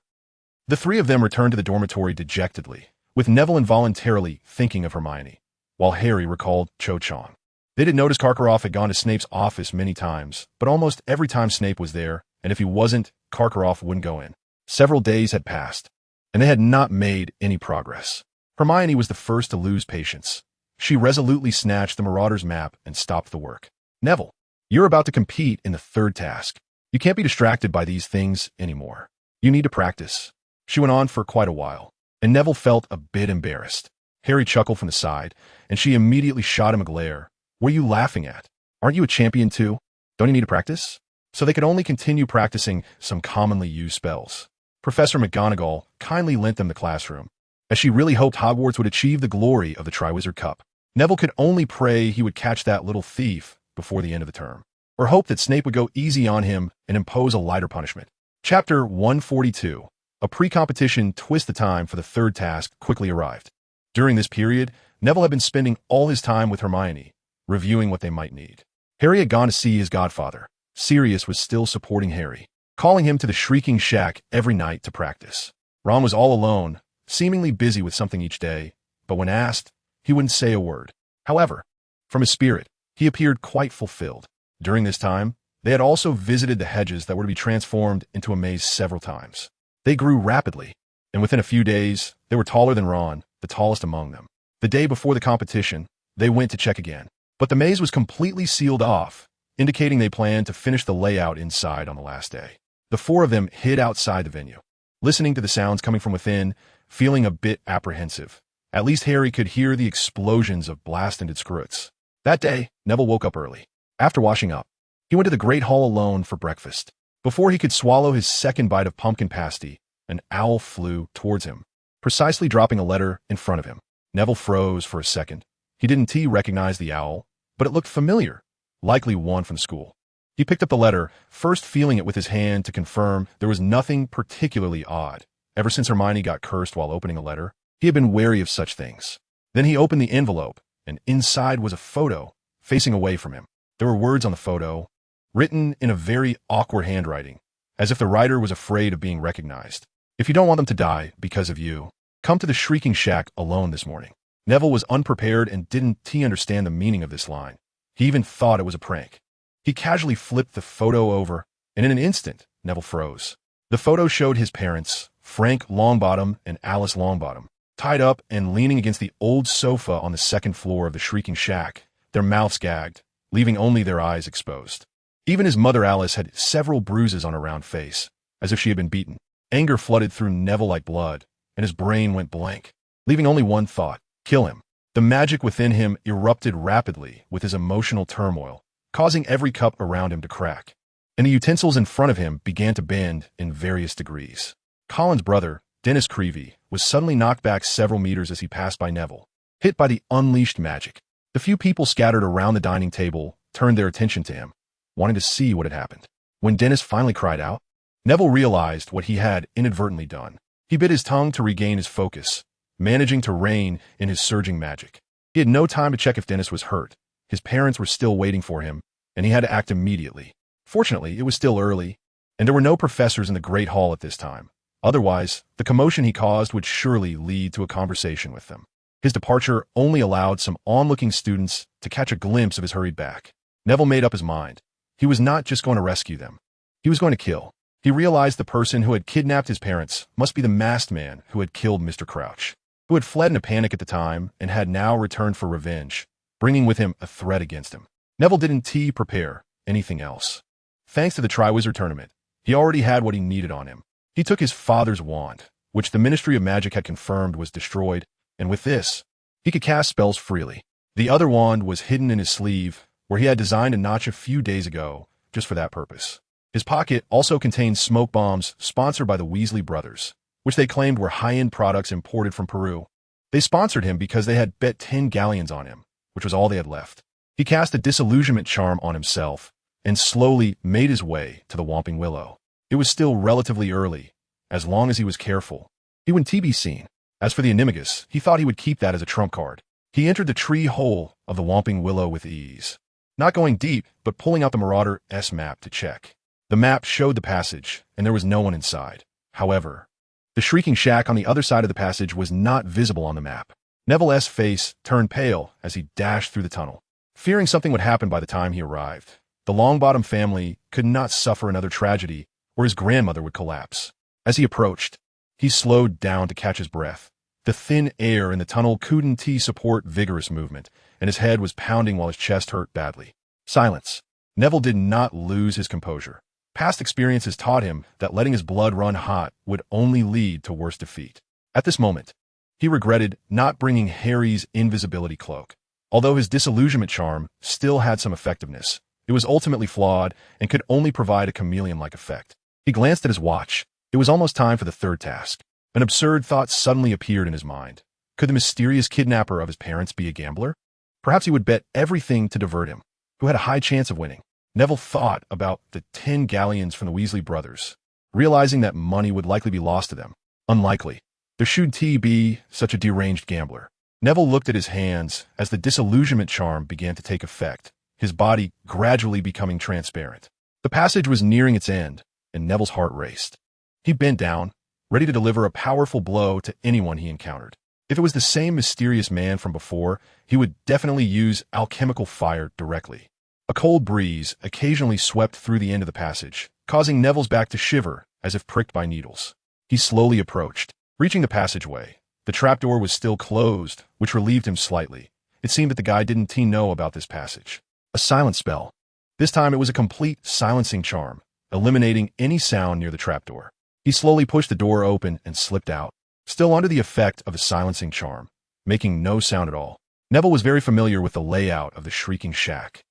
[SPEAKER 1] The three of them returned to the dormitory dejectedly, with Neville involuntarily thinking of Hermione, while Harry recalled Cho-Chang. They did notice Karkaroff had gone to Snape's office many times, but almost every time Snape was there, and if he wasn't, Karkaroff wouldn't go in. Several days had passed, and they had not made any progress. Hermione was the first to lose patience. She resolutely snatched the Marauder's map and stopped the work. Neville, you're about to compete in the third task. You can't be distracted by these things anymore. You need to practice. She went on for quite a while, and Neville felt a bit embarrassed. Harry chuckled from the side, and she immediately shot him a glare. What are you laughing at? Aren't you a champion too? Don't you need to practice? So they could only continue practicing some commonly used spells. Professor McGonagall kindly lent them the classroom, as she really hoped Hogwarts would achieve the glory of the Triwizard Cup. Neville could only pray he would catch that little thief before the end of the term, or hope that Snape would go easy on him and impose a lighter punishment. Chapter 142. A pre-competition twist the time for the third task quickly arrived. During this period, Neville had been spending all his time with Hermione, reviewing what they might need. Harry had gone to see his godfather. Sirius was still supporting Harry, calling him to the Shrieking Shack every night to practice. Ron was all alone, seemingly busy with something each day, but when asked, he wouldn't say a word. However, from his spirit, he appeared quite fulfilled. During this time, they had also visited the hedges that were to be transformed into a maze several times. They grew rapidly, and within a few days, they were taller than Ron, the tallest among them. The day before the competition, they went to check again. But the maze was completely sealed off, indicating they planned to finish the layout inside on the last day. The four of them hid outside the venue, listening to the sounds coming from within, feeling a bit apprehensive. At least Harry could hear the explosions of blast-ended scroots. That day, Neville woke up early. After washing up, he went to the Great Hall alone for breakfast. Before he could swallow his second bite of pumpkin pasty, an owl flew towards him, precisely dropping a letter in front of him. Neville froze for a second. He didn't recognize the owl, but it looked familiar, likely one from school. He picked up the letter, first feeling it with his hand to confirm there was nothing particularly odd. Ever since Hermione got cursed while opening a letter, he had been wary of such things. Then he opened the envelope, and inside was a photo, facing away from him. There were words on the photo, written in a very awkward handwriting, as if the writer was afraid of being recognized. If you don't want them to die because of you, come to the Shrieking Shack alone this morning. Neville was unprepared and didn't understand the meaning of this line. He even thought it was a prank. He casually flipped the photo over, and in an instant, Neville froze. The photo showed his parents, Frank Longbottom and Alice Longbottom, tied up and leaning against the old sofa on the second floor of the Shrieking Shack, their mouths gagged, leaving only their eyes exposed. Even his mother Alice had several bruises on her round face, as if she had been beaten. Anger flooded through Neville like blood, and his brain went blank, leaving only one thought: kill him. The magic within him erupted rapidly with his emotional turmoil, causing every cup around him to crack, and the utensils in front of him began to bend in various degrees. Colin's brother, Dennis Creevey, was suddenly knocked back several meters as he passed by Neville, hit by the unleashed magic. The few people scattered around the dining table turned their attention to him, wanting to see what had happened. When Dennis finally cried out, Neville realized what he had inadvertently done. He bit his tongue to regain his focus, managing to rein in his surging magic. He had no time to check if Dennis was hurt. His parents were still waiting for him, and he had to act immediately. Fortunately, it was still early, and there were no professors in the Great Hall at this time. Otherwise, the commotion he caused would surely lead to a conversation with them. His departure only allowed some onlooking students to catch a glimpse of his hurried back. Neville made up his mind. He was not just going to rescue them. He was going to kill. He realized the person who had kidnapped his parents must be the masked man who had killed Mr. Crouch, who had fled in a panic at the time and had now returned for revenge, bringing with him a threat against him. Neville didn't prepare anything else. Thanks to the Triwizard Tournament, he already had what he needed on him. He took his father's wand, which the Ministry of Magic had confirmed was destroyed, and with this, he could cast spells freely. The other wand was hidden in his sleeve, where he had designed a notch a few days ago, just for that purpose. His pocket also contained smoke bombs sponsored by the Weasley brothers, which they claimed were high-end products imported from Peru. They sponsored him because they had bet 10 galleons on him, which was all they had left. He cast a disillusionment charm on himself and slowly made his way to the Whomping Willow. It was still relatively early. As long as he was careful, he wouldn't be seen. As for the Animagus, he thought he would keep that as a trump card. He entered the tree hole of the Whomping Willow with ease, not going deep, but pulling out the Marauder's map to check. The map showed the passage, and there was no one inside. However, The shrieking shack on the other side of the passage was not visible on the map. Neville's face turned pale as he dashed through the tunnel, fearing something would happen by the time he arrived. The Longbottom family could not suffer another tragedy or his grandmother would collapse. As he approached, he slowed down to catch his breath. The thin air in the tunnel couldn't support vigorous movement, and his head was pounding while his chest hurt badly. Silence. Neville did not lose his composure. Past experiences taught him that letting his blood run hot would only lead to worse defeat. At this moment, he regretted not bringing Harry's invisibility cloak. Although his disillusionment charm still had some effectiveness, it was ultimately flawed and could only provide a chameleon-like effect. He glanced at his watch. It was almost time for the third task. An absurd thought suddenly appeared in his mind. Could the mysterious kidnapper of his parents be a gambler? Perhaps he would bet everything to divert him, who had a high chance of winning. Neville thought about the 10 galleons from the Weasley brothers, realizing that money would likely be lost to them. Unlikely. There should be such a deranged gambler. Neville looked at his hands as the disillusionment charm began to take effect, his body gradually becoming transparent. The passage was nearing its end, and Neville's heart raced. He bent down, ready to deliver a powerful blow to anyone he encountered. If it was the same mysterious man from before, he would definitely use alchemical fire directly. A cold breeze occasionally swept through the end of the passage, causing Neville's back to shiver as if pricked by needles. He slowly approached, reaching the passageway. The trapdoor was still closed, which relieved him slightly. It seemed that the guy didn't know about this passage. A silent spell. This time it was a complete silencing charm, eliminating any sound near the trapdoor. He slowly pushed the door open and slipped out, still under the effect of the silencing charm, making no sound at all. Neville was very familiar with the layout of the shrieking shack.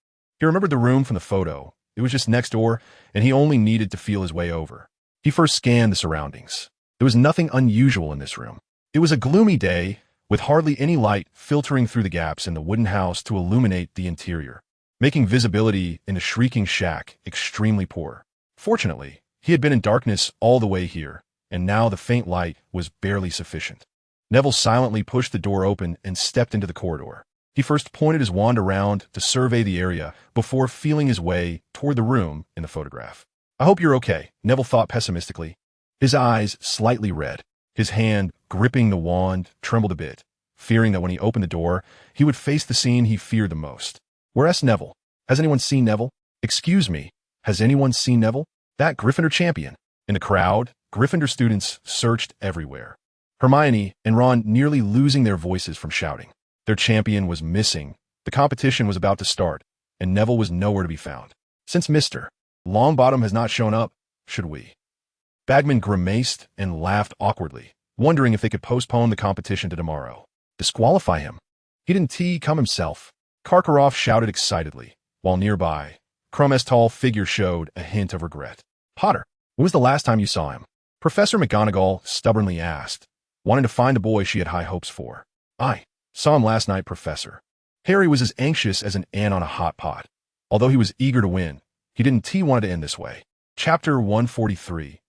[SPEAKER 1] He remembered the room from the photo. It was just next door, and he only needed to feel his way over. He first scanned the surroundings. There was nothing unusual in this room. It was a gloomy day, with hardly any light filtering through the gaps in the wooden house to illuminate the interior, making visibility in the shrieking shack extremely poor. Fortunately, he had been in darkness all the way here, and now the faint light was barely sufficient. Neville silently pushed the door open and stepped into the corridor. He first pointed his wand around to survey the area before feeling his way toward the room in the photograph. "I hope you're okay," Neville thought pessimistically. His eyes slightly red. His hand, gripping the wand, trembled a bit, fearing that when he opened the door, he would face the scene he feared the most. "Where's Neville? Has anyone seen Neville? Excuse me, has anyone seen Neville? That Gryffindor champion?" In the crowd, Gryffindor students searched everywhere. Hermione and Ron nearly losing their voices from shouting. Their champion was missing. The competition was about to start, and Neville was nowhere to be found. "Since Mr. Longbottom has not shown up, should we?" Bagman grimaced and laughed awkwardly, wondering if they could postpone the competition to tomorrow. Disqualify him? He didn't come himself. Karkaroff shouted excitedly, while nearby, Crum's tall figure showed a hint of regret. "Potter, when was the last time you saw him?" Professor McGonagall stubbornly asked, wanting to find the boy she had high hopes for. "I saw him last night, Professor." Harry was as anxious as an ant on a hot pot. Although he was eager to win, he didn't want it to end this way. Chapter 143.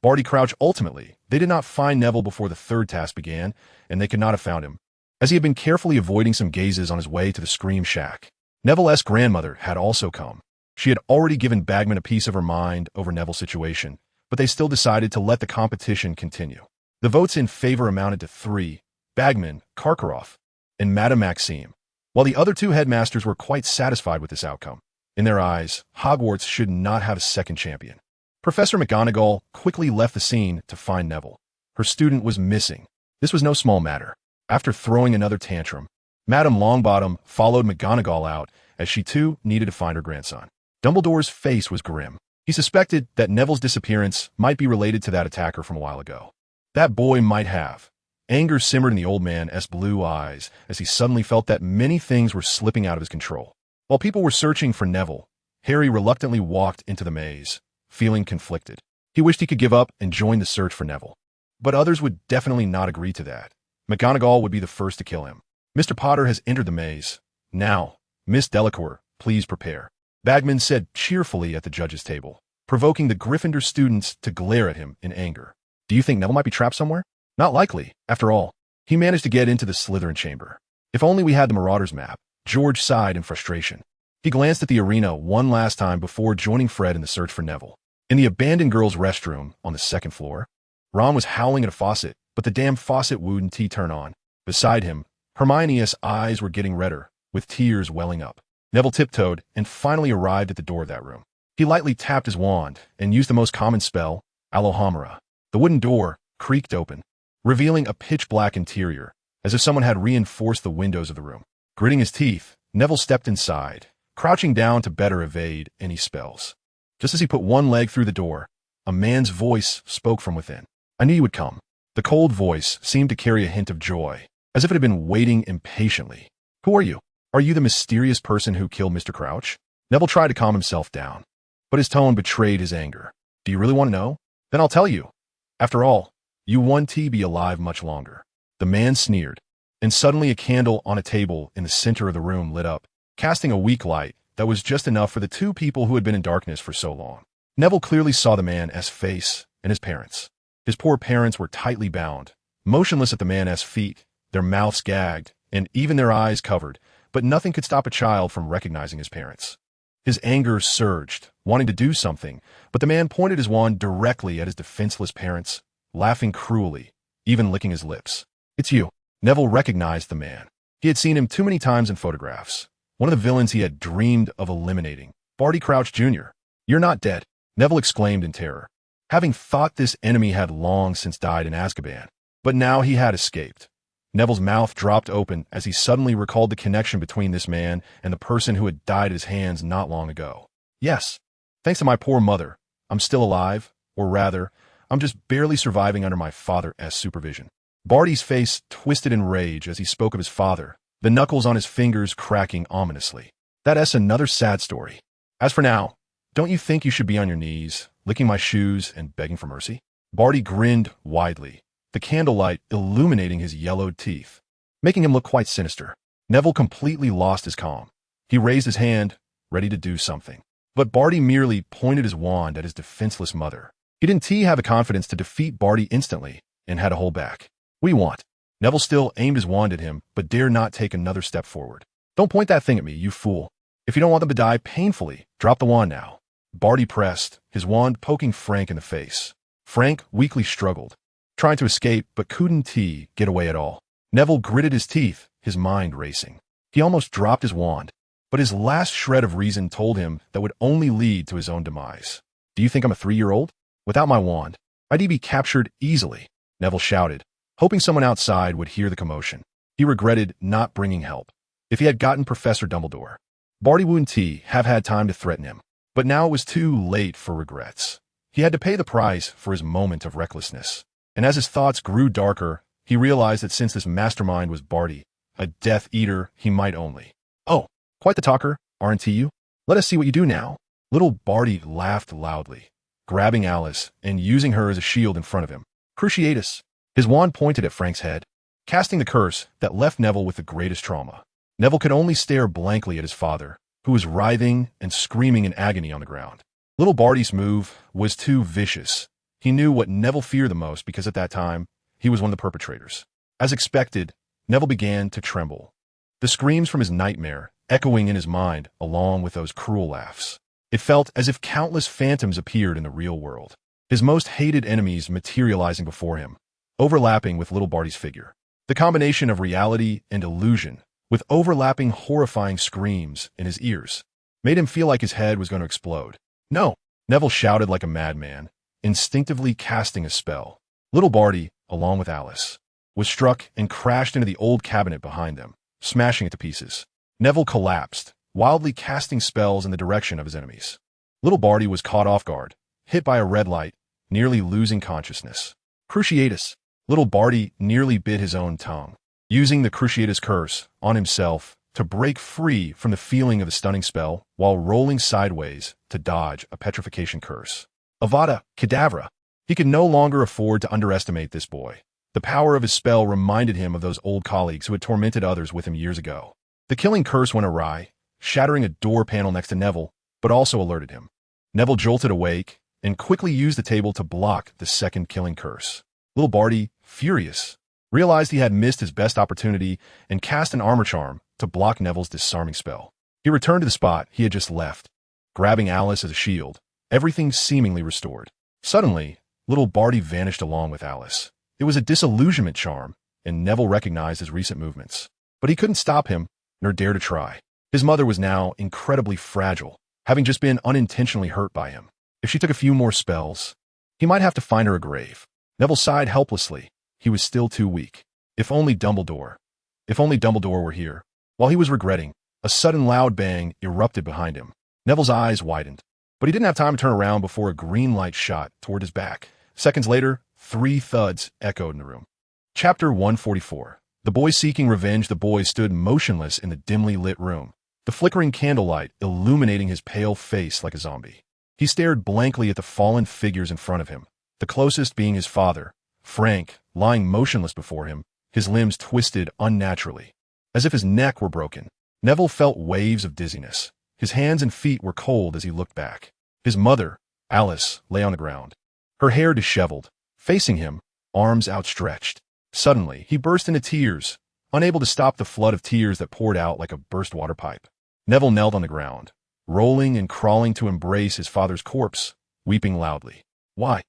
[SPEAKER 1] Barty Crouch. Ultimately, they did not find Neville before the third task began, and they could not have found him, as he had been carefully avoiding some gazes on his way to the Scream Shack. Neville's grandmother had also come. She had already given Bagman a piece of her mind over Neville's situation, but they still decided to let the competition continue. The votes in favor amounted to 3, Bagman, Karkaroff, and Madame Maxime, while the other 2 headmasters were quite satisfied with this outcome. In their eyes, Hogwarts should not have a second champion. Professor McGonagall quickly left the scene to find Neville. Her student was missing. This was no small matter. After throwing another tantrum, Madame Longbottom followed McGonagall out as she too needed to find her grandson. Dumbledore's face was grim. He suspected that Neville's disappearance might be related to that attacker from a while ago. That boy might have. Anger simmered in the old man's blue eyes as he suddenly felt that many things were slipping out of his control. While people were searching for Neville, Harry reluctantly walked into the maze, feeling conflicted. He wished he could give up and join the search for Neville. But others would definitely not agree to that. McGonagall would be the first to kill him. "Mr. Potter has entered the maze. Now, Miss Delacour, please prepare," Bagman said cheerfully at the judges' table, provoking the Gryffindor students to glare at him in anger. "Do you think Neville might be trapped somewhere?" "Not likely. After all, he managed to get into the Slytherin chamber. If only we had the Marauders map." George sighed in frustration. He glanced at the arena one last time before joining Fred in the search for Neville. In the abandoned girls' restroom on the second floor, Ron was howling at a faucet, but the damn faucet wouldn't turn on. Beside him, Hermione's eyes were getting redder, with tears welling up. Neville tiptoed and finally arrived at the door of that room. He lightly tapped his wand and used the most common spell, Alohomora. The wooden door creaked open, revealing a pitch-black interior, as if someone had reinforced the windows of the room. Gritting his teeth, Neville stepped inside, crouching down to better evade any spells. Just as he put one leg through the door, a man's voice spoke from within. "I knew you would come." The cold voice seemed to carry a hint of joy, as if it had been waiting impatiently. "Who are you? Are you the mysterious person who killed Mr. Crouch?" Neville tried to calm himself down, but his tone betrayed his anger. "Do you really want to know? Then I'll tell you. After all, you won't be alive much longer." The man sneered, and suddenly a candle on a table in the center of the room lit up, casting a weak light that was just enough for the two people who had been in darkness for so long. Neville clearly saw the man's face and his parents. His poor parents were tightly bound, motionless at the man's feet, their mouths gagged, and even their eyes covered, but nothing could stop a child from recognizing his parents. His anger surged, wanting to do something, but the man pointed his wand directly at his defenseless parents, laughing cruelly, even licking his lips. "It's you." Neville recognized the man. He had seen him too many times in photographs. One of the villains he had dreamed of eliminating, Barty Crouch Jr. "You're not dead," Neville exclaimed in terror, having thought this enemy had long since died in Azkaban. But now he had escaped. Neville's mouth dropped open as he suddenly recalled the connection between this man and the person who had died at his hands not long ago. "Yes, thanks to my poor mother, I'm still alive, or rather, I'm just barely surviving under my father's supervision." Barty's face twisted in rage as he spoke of his father, the knuckles on his fingers cracking ominously. "That's another sad story. As for now, don't you think you should be on your knees, licking my shoes and begging for mercy?" Barty grinned widely, the candlelight illuminating his yellowed teeth, making him look quite sinister. Neville completely lost his calm. He raised his hand, ready to do something. But Barty merely pointed his wand at his defenseless mother. He didn't have the confidence to defeat Barty instantly, and had to hold back. "We want." Neville still aimed his wand at him, but dared not take another step forward. "Don't point that thing at me, you fool. If you don't want them to die painfully, drop the wand now." Barty pressed, his wand poking Frank in the face. Frank weakly struggled, trying to escape, but couldn't get away at all. Neville gritted his teeth, his mind racing. He almost dropped his wand, but his last shred of reason told him that would only lead to his own demise. "Do you think I'm a 3-year-old? Without my wand, I'd be captured easily," Neville shouted, hoping someone outside would hear the commotion. He regretted not bringing help. If he had gotten Professor Dumbledore, Barty wouldn't have had time to threaten him. But now it was too late for regrets. He had to pay the price for his moment of recklessness. And as his thoughts grew darker, he realized that since this mastermind was Barty, a Death Eater he might only. "Oh, quite the talker, aren't you? Let us see what you do now." Little Barty laughed loudly, grabbing Alice and using her as a shield in front of him. "Cruciatus." His wand pointed at Frank's head, casting the curse that left Neville with the greatest trauma. Neville could only stare blankly at his father, who was writhing and screaming in agony on the ground. Little Barty's move was too vicious. He knew what Neville feared the most because at that time, he was one of the perpetrators. As expected, Neville began to tremble, the screams from his nightmare echoing in his mind along with those cruel laughs. It felt as if countless phantoms appeared in the real world, his most hated enemies materializing before him, overlapping with little Barty's figure. The combination of reality and illusion, with overlapping horrifying screams in his ears, made him feel like his head was going to explode. "No!" Neville shouted like a madman, instinctively casting a spell. Little Barty, along with Alice, was struck and crashed into the old cabinet behind them, smashing it to pieces. Neville collapsed, wildly casting spells in the direction of his enemies. Little Barty was caught off guard, hit by a red light, nearly losing consciousness. "Cruciatus!" Little Barty nearly bit his own tongue, using the Cruciatus curse on himself to break free from the feeling of the stunning spell while rolling sideways to dodge a petrification curse. Avada Kedavra! He could no longer afford to underestimate this boy. The power of his spell reminded him of those old colleagues who had tormented others with him years ago. The killing curse went awry, shattering a door panel next to Neville, but also alerted him. Neville jolted awake and quickly used the table to block the second killing curse. Little Barty, furious, realized he had missed his best opportunity and cast an armor charm to block Neville's disarming spell. He returned to the spot he had just left, grabbing Alice as a shield, everything seemingly restored. Suddenly, Little Barty vanished along with Alice. It was a disillusionment charm, and Neville recognized his recent movements. But he couldn't stop him, nor dare to try. His mother was now incredibly fragile, having just been unintentionally hurt by him. If she took a few more spells, he might have to find her a grave. Neville sighed helplessly. He was still too weak. If only Dumbledore were here. While he was regretting, a sudden loud bang erupted behind him. Neville's eyes widened, but he didn't have time to turn around before a green light shot toward his back. Seconds later, 3 thuds echoed in the room. Chapter 144. The boy seeking revenge. The boy stood motionless in the dimly lit room, the flickering candlelight illuminating his pale face like a zombie. He stared blankly at the fallen figures in front of him, the closest being his father, Frank, lying motionless before him, his limbs twisted unnaturally, as if his neck were broken. Neville felt waves of dizziness. His hands and feet were cold as he looked back. His mother, Alice, lay on the ground, her hair disheveled, facing him, arms outstretched. Suddenly, he burst into tears, unable to stop the flood of tears that poured out like a burst water pipe. Neville knelt on the ground, rolling and crawling to embrace his father's corpse, weeping loudly. Why?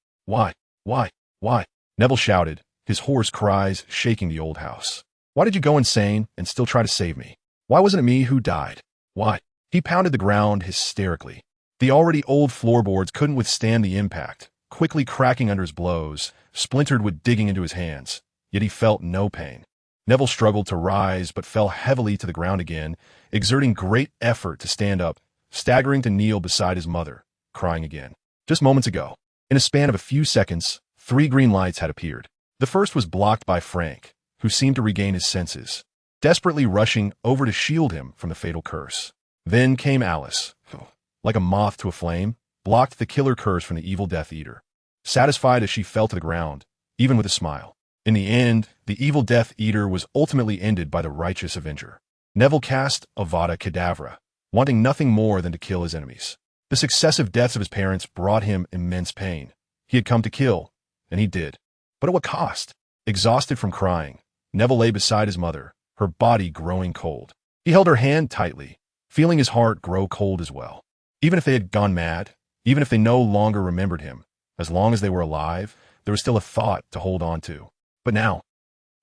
[SPEAKER 1] Neville shouted, his hoarse cries shaking the old house. Why did you go insane and still try to save me? Why wasn't it me who died? Why? He pounded the ground hysterically. The already old floorboards couldn't withstand the impact, quickly cracking under his blows, splintered with digging into his hands. Yet he felt no pain. Neville struggled to rise but fell heavily to the ground again, exerting great effort to stand up, staggering to kneel beside his mother, crying again. Just moments ago, in a span of a few seconds, 3 green lights had appeared. The first was blocked by Frank, who seemed to regain his senses, desperately rushing over to shield him from the fatal curse. Then came Alice, who, like a moth to a flame, blocked the killer curse from the evil Death Eater, satisfied as she fell to the ground, even with a smile. In the end, the evil Death Eater was ultimately ended by the righteous Avenger. Neville cast Avada Kedavra, wanting nothing more than to kill his enemies. The successive deaths of his parents brought him immense pain. He had come to kill, and he did. But at what cost? Exhausted from crying, Neville lay beside his mother, her body growing cold. He held her hand tightly, feeling his heart grow cold as well. Even if they had gone mad, even if they no longer remembered him, as long as they were alive, there was still a thought to hold on to. But now,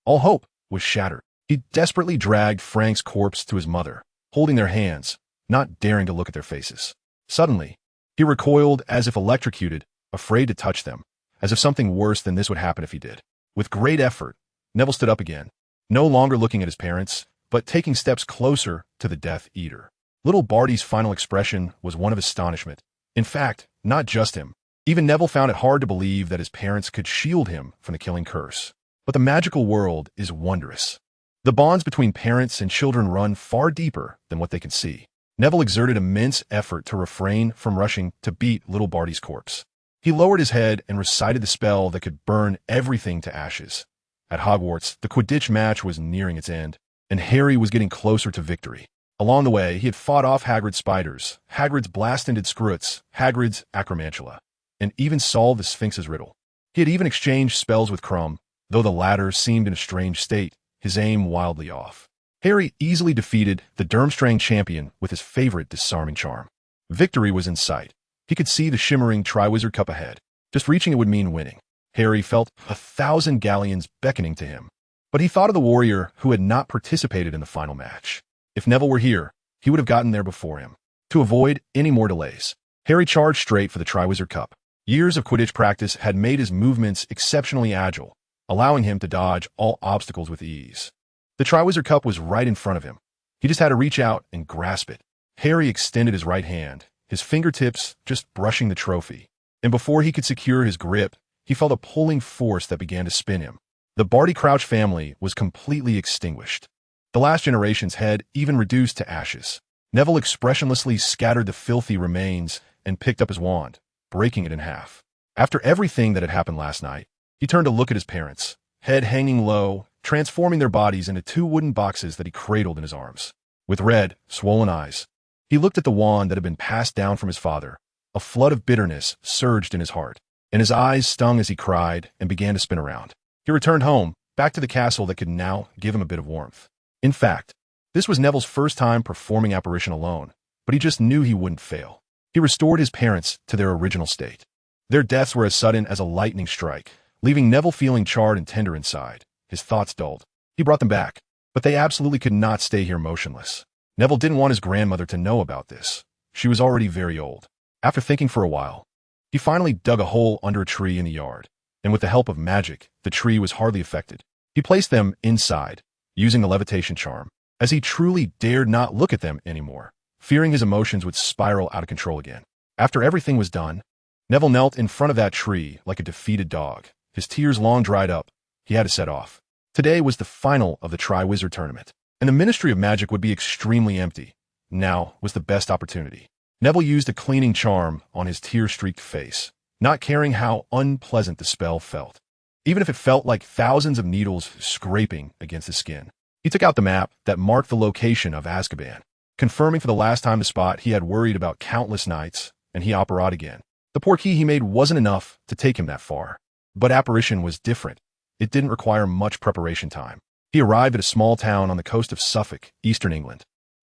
[SPEAKER 1] all hope was shattered. He desperately dragged Frank's corpse to his mother, holding their hands, not daring to look at their faces. Suddenly, he recoiled as if electrocuted, afraid to touch them, as if something worse than this would happen if he did. With great effort, Neville stood up again, no longer looking at his parents, but taking steps closer to the Death Eater. Little Barty's final expression was one of astonishment. In fact, not just him. Even Neville found it hard to believe that his parents could shield him from the killing curse. But the magical world is wondrous. The bonds between parents and children run far deeper than what they can see. Neville exerted immense effort to refrain from rushing to beat little Barty's corpse. He lowered his head and recited the spell that could burn everything to ashes. At Hogwarts, the Quidditch match was nearing its end, and Harry was getting closer to victory. Along the way, he had fought off Hagrid's spiders, Hagrid's blast-ended screwits, Hagrid's acromantula, and even solved the Sphinx's riddle. He had even exchanged spells with Crumb, though the latter seemed in a strange state, his aim wildly off. Harry easily defeated the Durmstrang champion with his favorite disarming charm. Victory was in sight. He could see the shimmering Triwizard Cup ahead. Just reaching it would mean winning. Harry felt 1,000 galleons beckoning to him. But he thought of the warrior who had not participated in the final match. If Neville were here, he would have gotten there before him. To avoid any more delays, Harry charged straight for the Triwizard Cup. Years of Quidditch practice had made his movements exceptionally agile, allowing him to dodge all obstacles with ease. The Triwizard Cup was right in front of him. He just had to reach out and grasp it. Harry extended his right hand, his fingertips just brushing the trophy. And before he could secure his grip, he felt a pulling force that began to spin him. The Barty Crouch family was completely extinguished. The last generation's head even reduced to ashes. Neville expressionlessly scattered the filthy remains and picked up his wand, breaking it in half. After everything that had happened last night, he turned to look at his parents, head hanging low, transforming their bodies into 2 wooden boxes that he cradled in his arms. With red, swollen eyes, he looked at the wand that had been passed down from his father. A flood of bitterness surged in his heart, and his eyes stung as he cried and began to spin around. He returned home, back to the castle that could now give him a bit of warmth. In fact, this was Neville's first time performing apparition alone, but he just knew he wouldn't fail. He restored his parents to their original state. Their deaths were as sudden as a lightning strike, leaving Neville feeling charred and tender inside. His thoughts dulled. He brought them back, but they absolutely could not stay here motionless. Neville didn't want his grandmother to know about this. She was already very old. After thinking for a while, he finally dug a hole under a tree in the yard, and with the help of magic, the tree was hardly affected. He placed them inside, using the levitation charm, as he truly dared not look at them anymore, fearing his emotions would spiral out of control again. After everything was done, Neville knelt in front of that tree like a defeated dog. His tears long dried up. He had to set off. Today was the final of the Tri-Wizard tournament, and the Ministry of Magic would be extremely empty. Now was the best opportunity. Neville used a cleaning charm on his tear-streaked face, not caring how unpleasant the spell felt, even if it felt like thousands of needles scraping against his skin. He took out the map that marked the location of Azkaban, confirming for the last time the spot he had worried about countless nights, and he operated again. The poor key he made wasn't enough to take him that far. But apparition was different. It didn't require much preparation time. He arrived at a small town on the coast of Suffolk, eastern England,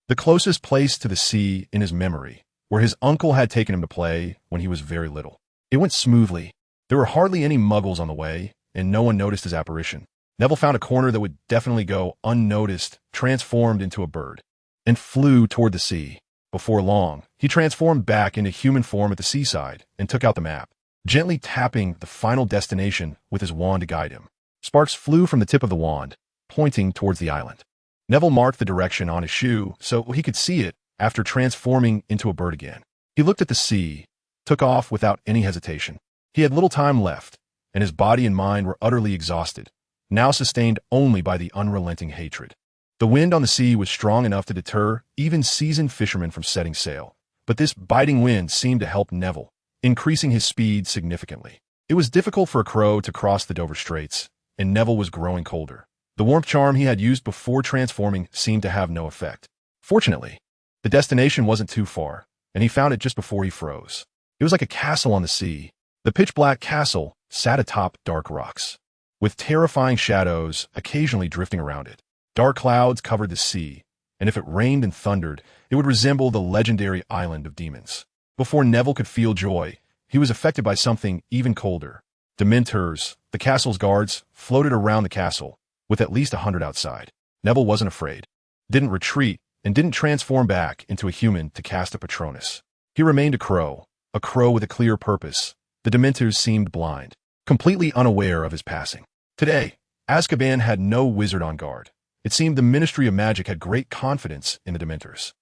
[SPEAKER 1] the closest place to the sea in his memory, where his uncle had taken him to play when he was very little. It went smoothly. There were hardly any muggles on the way, and no one noticed his apparition. Neville found a corner that would definitely go unnoticed, transformed into a bird, and flew toward the sea. Before long, he transformed back into human form at the seaside and took out the map, gently tapping the final destination with his wand to guide him. Sparks flew from the tip of the wand, pointing towards the island. Neville marked the direction on his shoe so he could see it after transforming into a bird again. He looked at the sea, took off without any hesitation. He had little time left, and his body and mind were utterly exhausted, now sustained only by the unrelenting hatred. The wind on the sea was strong enough to deter even seasoned fishermen from setting sail, but this biting wind seemed to help Neville, increasing his speed significantly. It was difficult for a crow to cross the Dover Straits, and Neville was growing colder. The warmth charm he had used before transforming seemed to have no effect. Fortunately, the destination wasn't too far, and he found it just before he froze. It was like a castle on the sea. The pitch-black castle sat atop dark rocks, with terrifying shadows occasionally drifting around it. Dark clouds covered the sea, and if it rained and thundered, it would resemble the legendary Island of Demons. Before Neville could feel joy, he was affected by something even colder. Dementors, the castle's guards, floated around the castle, with at least 100 outside. Neville wasn't afraid, didn't retreat, and didn't transform back into a human to cast a Patronus. He remained a crow with a clear purpose. The Dementors seemed blind, completely unaware of his passing. Today, Azkaban had no wizard on guard. It seemed the Ministry of Magic had great confidence in the Dementors.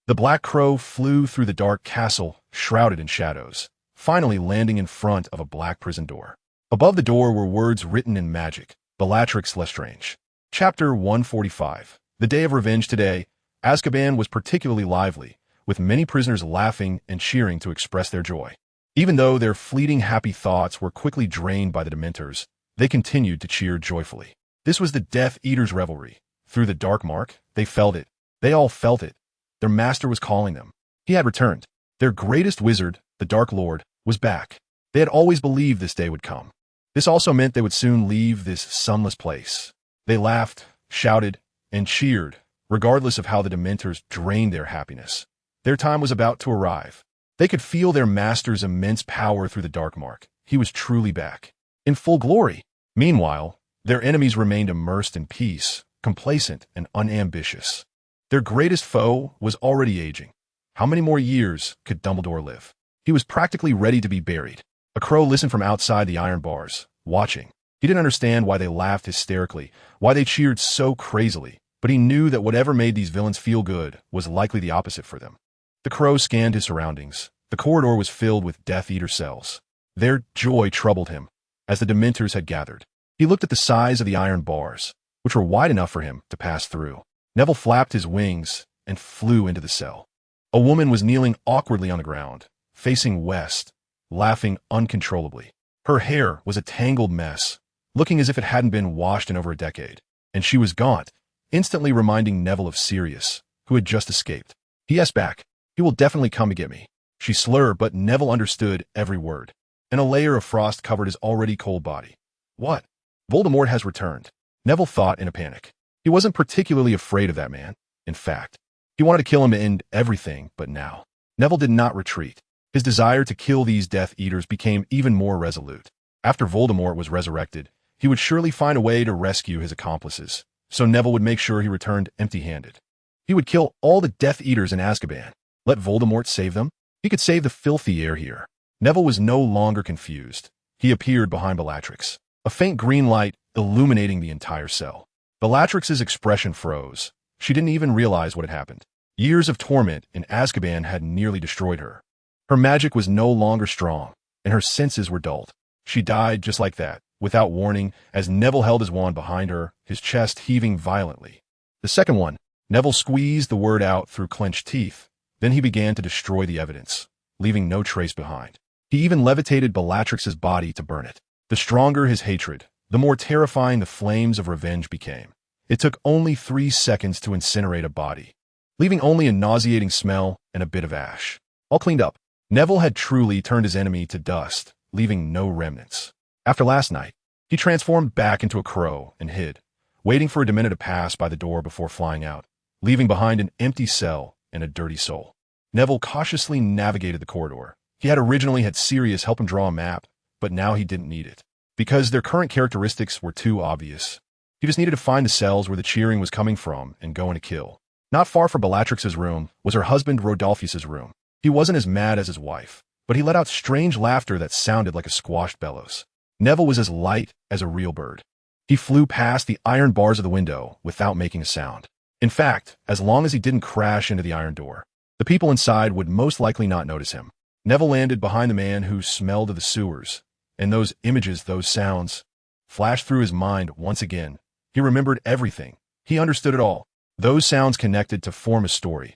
[SPEAKER 1] The black crow flew through the dark castle, shrouded in shadows, finally landing in front of a black prison door. Above the door were words written in magic, Bellatrix Lestrange. Chapter 145. The Day of Revenge. Today, Azkaban was particularly lively, with many prisoners laughing and cheering to express their joy. Even though their fleeting happy thoughts were quickly drained by the Dementors, they continued to cheer joyfully. This was the Death Eater's revelry. Through the dark mark, they felt it. They all felt it. Their master was calling them. He had returned. Their greatest wizard, the Dark Lord, was back. They had always believed this day would come. This also meant they would soon leave this sunless place. They laughed, shouted, and cheered, regardless of how the Dementors drained their happiness. Their time was about to arrive. They could feel their master's immense power through the dark mark. He was truly back, in full glory. Meanwhile, their enemies remained immersed in peace, complacent and unambitious. Their greatest foe was already aging. How many more years could Dumbledore live? He was practically ready to be buried. A crow listened from outside the iron bars, watching. He didn't understand why they laughed hysterically, why they cheered so crazily, but he knew that whatever made these villains feel good was likely the opposite for them. The crow scanned his surroundings. The corridor was filled with Death Eater cells. Their joy troubled him, as the Dementors had gathered. He looked at the size of the iron bars, which were wide enough for him to pass through. Neville flapped his wings and flew into the cell. A woman was kneeling awkwardly on the ground, facing west, laughing uncontrollably. Her hair was a tangled mess, looking as if it hadn't been washed in over a decade, and she was gaunt, instantly reminding Neville of Sirius, who had just escaped. He asked back, "He will definitely come to get me." She slurred, but Neville understood every word, and a layer of frost covered his already cold body. What? Voldemort has returned, Neville thought in a panic. He wasn't particularly afraid of that man. In fact, he wanted to kill him to end everything, but now. Neville did not retreat. His desire to kill these Death Eaters became even more resolute. After Voldemort was resurrected, he would surely find a way to rescue his accomplices, so Neville would make sure he returned empty-handed. He would kill all the Death Eaters in Azkaban. Let Voldemort save them? He could save the filthy air here. Neville was no longer confused. He appeared behind Bellatrix, a faint green light illuminating the entire cell. Bellatrix's expression froze. She didn't even realize what had happened. Years of torment in Azkaban had nearly destroyed her. Her magic was no longer strong, and her senses were dulled. She died just like that, without warning, as Neville held his wand behind her, his chest heaving violently. The second one, Neville squeezed the word out through clenched teeth. Then he began to destroy the evidence, leaving no trace behind. He even levitated Bellatrix's body to burn it. The stronger his hatred, the more terrifying the flames of revenge became. It took only 3 seconds to incinerate a body, leaving only a nauseating smell and a bit of ash. All cleaned up. Neville had truly turned his enemy to dust, leaving no remnants. After last night, he transformed back into a crow and hid, waiting for a Dementor to pass by the door before flying out, leaving behind an empty cell and a dirty soul. Neville cautiously navigated the corridor. He had originally had Sirius help him draw a map, but now he didn't need it, because their current characteristics were too obvious. He just needed to find the cells where the cheering was coming from and go in a kill. Not far from Bellatrix's room was her husband Rodolphus's room. He wasn't as mad as his wife, but he let out strange laughter that sounded like a squashed bellows. Neville was as light as a real bird. He flew past the iron bars of the window without making a sound. In fact, as long as he didn't crash into the iron door, the people inside would most likely not notice him. Neville landed behind the man who smelled of the sewers, and those images, those sounds, flashed through his mind once again. He remembered everything. He understood it all. Those sounds connected to form a story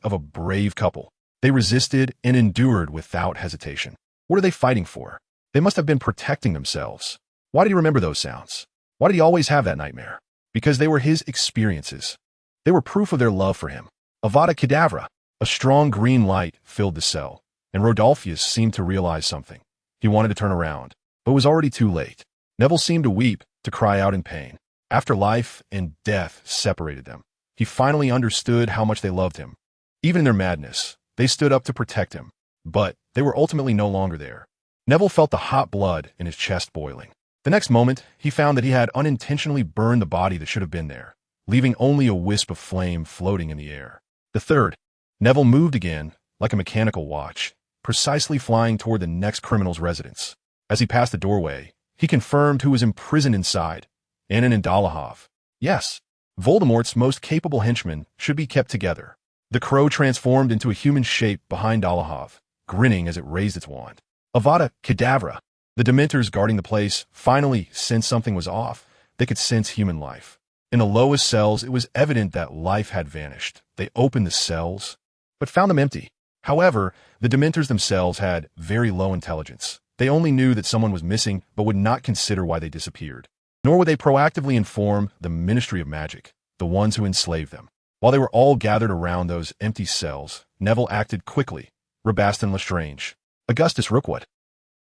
[SPEAKER 1] of a brave couple. They resisted and endured without hesitation. What are they fighting for? They must have been protecting themselves. Why did he remember those sounds? Why did he always have that nightmare? Because they were his experiences. They were proof of their love for him. Avada Kedavra. A strong green light filled the cell, and Rodolphus seemed to realize something. He wanted to turn around, but it was already too late. Neville seemed to weep, to cry out in pain. After life and death separated them, he finally understood how much they loved him. Even in their madness, they stood up to protect him, but they were ultimately no longer there. Neville felt the hot blood in his chest boiling. The next moment, he found that he had unintentionally burned the body that should have been there, leaving only a wisp of flame floating in the air. The third, Neville moved again, like a mechanical watch, precisely flying toward the next criminal's residence. As he passed the doorway, he confirmed who was imprisoned inside, Anon and Dolohov. Yes, Voldemort's most capable henchmen should be kept together. The crow transformed into a human shape behind Dolohov, grinning as it raised its wand. Avada Kedavra. The Dementors guarding the place finally sensed something was off. They could sense human life. In the lowest cells, it was evident that life had vanished. They opened the cells, but found them empty. However, the Dementors themselves had very low intelligence. They only knew that someone was missing, but would not consider why they disappeared. Nor would they proactively inform the Ministry of Magic, the ones who enslaved them. While they were all gathered around those empty cells, Neville acted quickly. Rabaston Lestrange. Augustus Rookwood.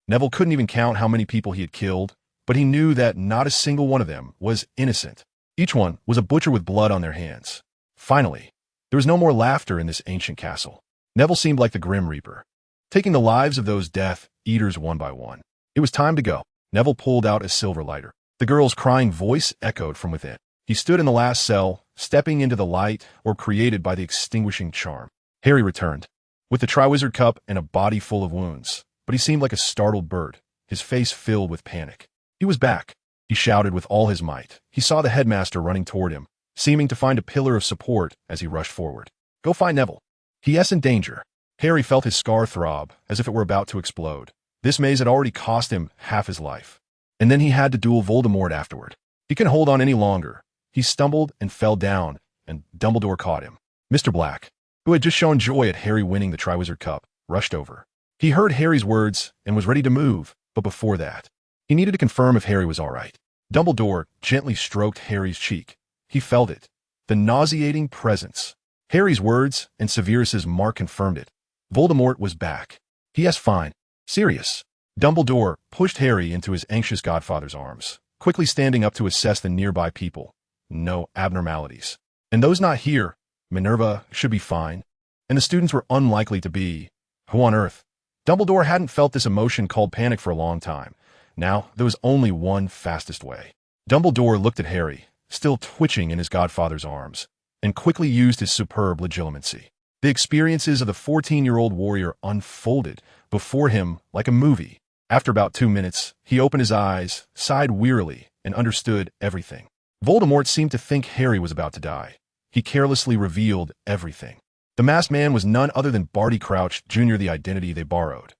[SPEAKER 1] Neville couldn't even count how many people he had killed, but he knew that not a single one of them was innocent. Each one was a butcher with blood on their hands. Finally, there was no more laughter in this ancient castle. Neville seemed like the Grim Reaper, taking the lives of those Death Eaters one by one. It was time to go. Neville pulled out a silver lighter. The girl's crying voice echoed from within. He stood in the last cell, stepping into the light or created by the extinguishing charm. Harry returned, with the Triwizard Cup and a body full of wounds, but he seemed like a startled bird, his face filled with panic. He was back. He shouted with all his might. He saw the headmaster running toward him, seeming to find a pillar of support as he rushed forward. Go find Neville. He in danger. Harry felt his scar throb, as if it were about to explode. This maze had already cost him half his life. And then he had to duel Voldemort afterward. He couldn't hold on any longer. He stumbled and fell down, and Dumbledore caught him. Mr. Black, who had just shown joy at Harry winning the Triwizard Cup, rushed over. He heard Harry's words and was ready to move, but before that, he needed to confirm if Harry was all right. Dumbledore gently stroked Harry's cheek. He felt it. The nauseating presence. Harry's words and Severus's mark confirmed it. Voldemort was back. Yes, fine. Serious. Dumbledore pushed Harry into his anxious godfather's arms, quickly standing up to assess the nearby people. No abnormalities. And those not here, Minerva should be fine, and the students were unlikely to be. Who on earth? Dumbledore hadn't felt this emotion called panic for a long time. Now, there was only one fastest way. Dumbledore looked at Harry, still twitching in his godfather's arms, and quickly used his superb legitimacy. The experiences of the 14-year-old warrior unfolded before him like a movie. After about 2 minutes, he opened his eyes, sighed wearily, and understood everything. Voldemort seemed to think Harry was about to die. He carelessly revealed everything. The masked man was none other than Barty Crouch Jr. The identity they borrowed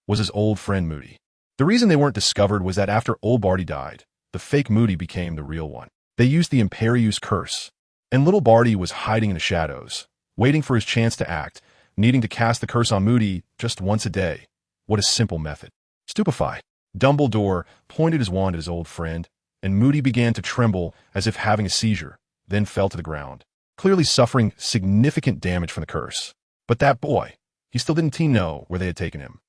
[SPEAKER 1] was his old friend Moody. The reason they weren't discovered was that after old Barty died, the fake Moody became the real one. They used the Imperius curse, and little Barty was hiding in the shadows, waiting for his chance to act, needing to cast the curse on Moody just once a day. What a simple method. Stupefied, Dumbledore pointed his wand at his old friend, and Moody began to tremble as if having a seizure, then fell to the ground, clearly suffering significant damage from the curse. But that boy, he still didn't know where they had taken him.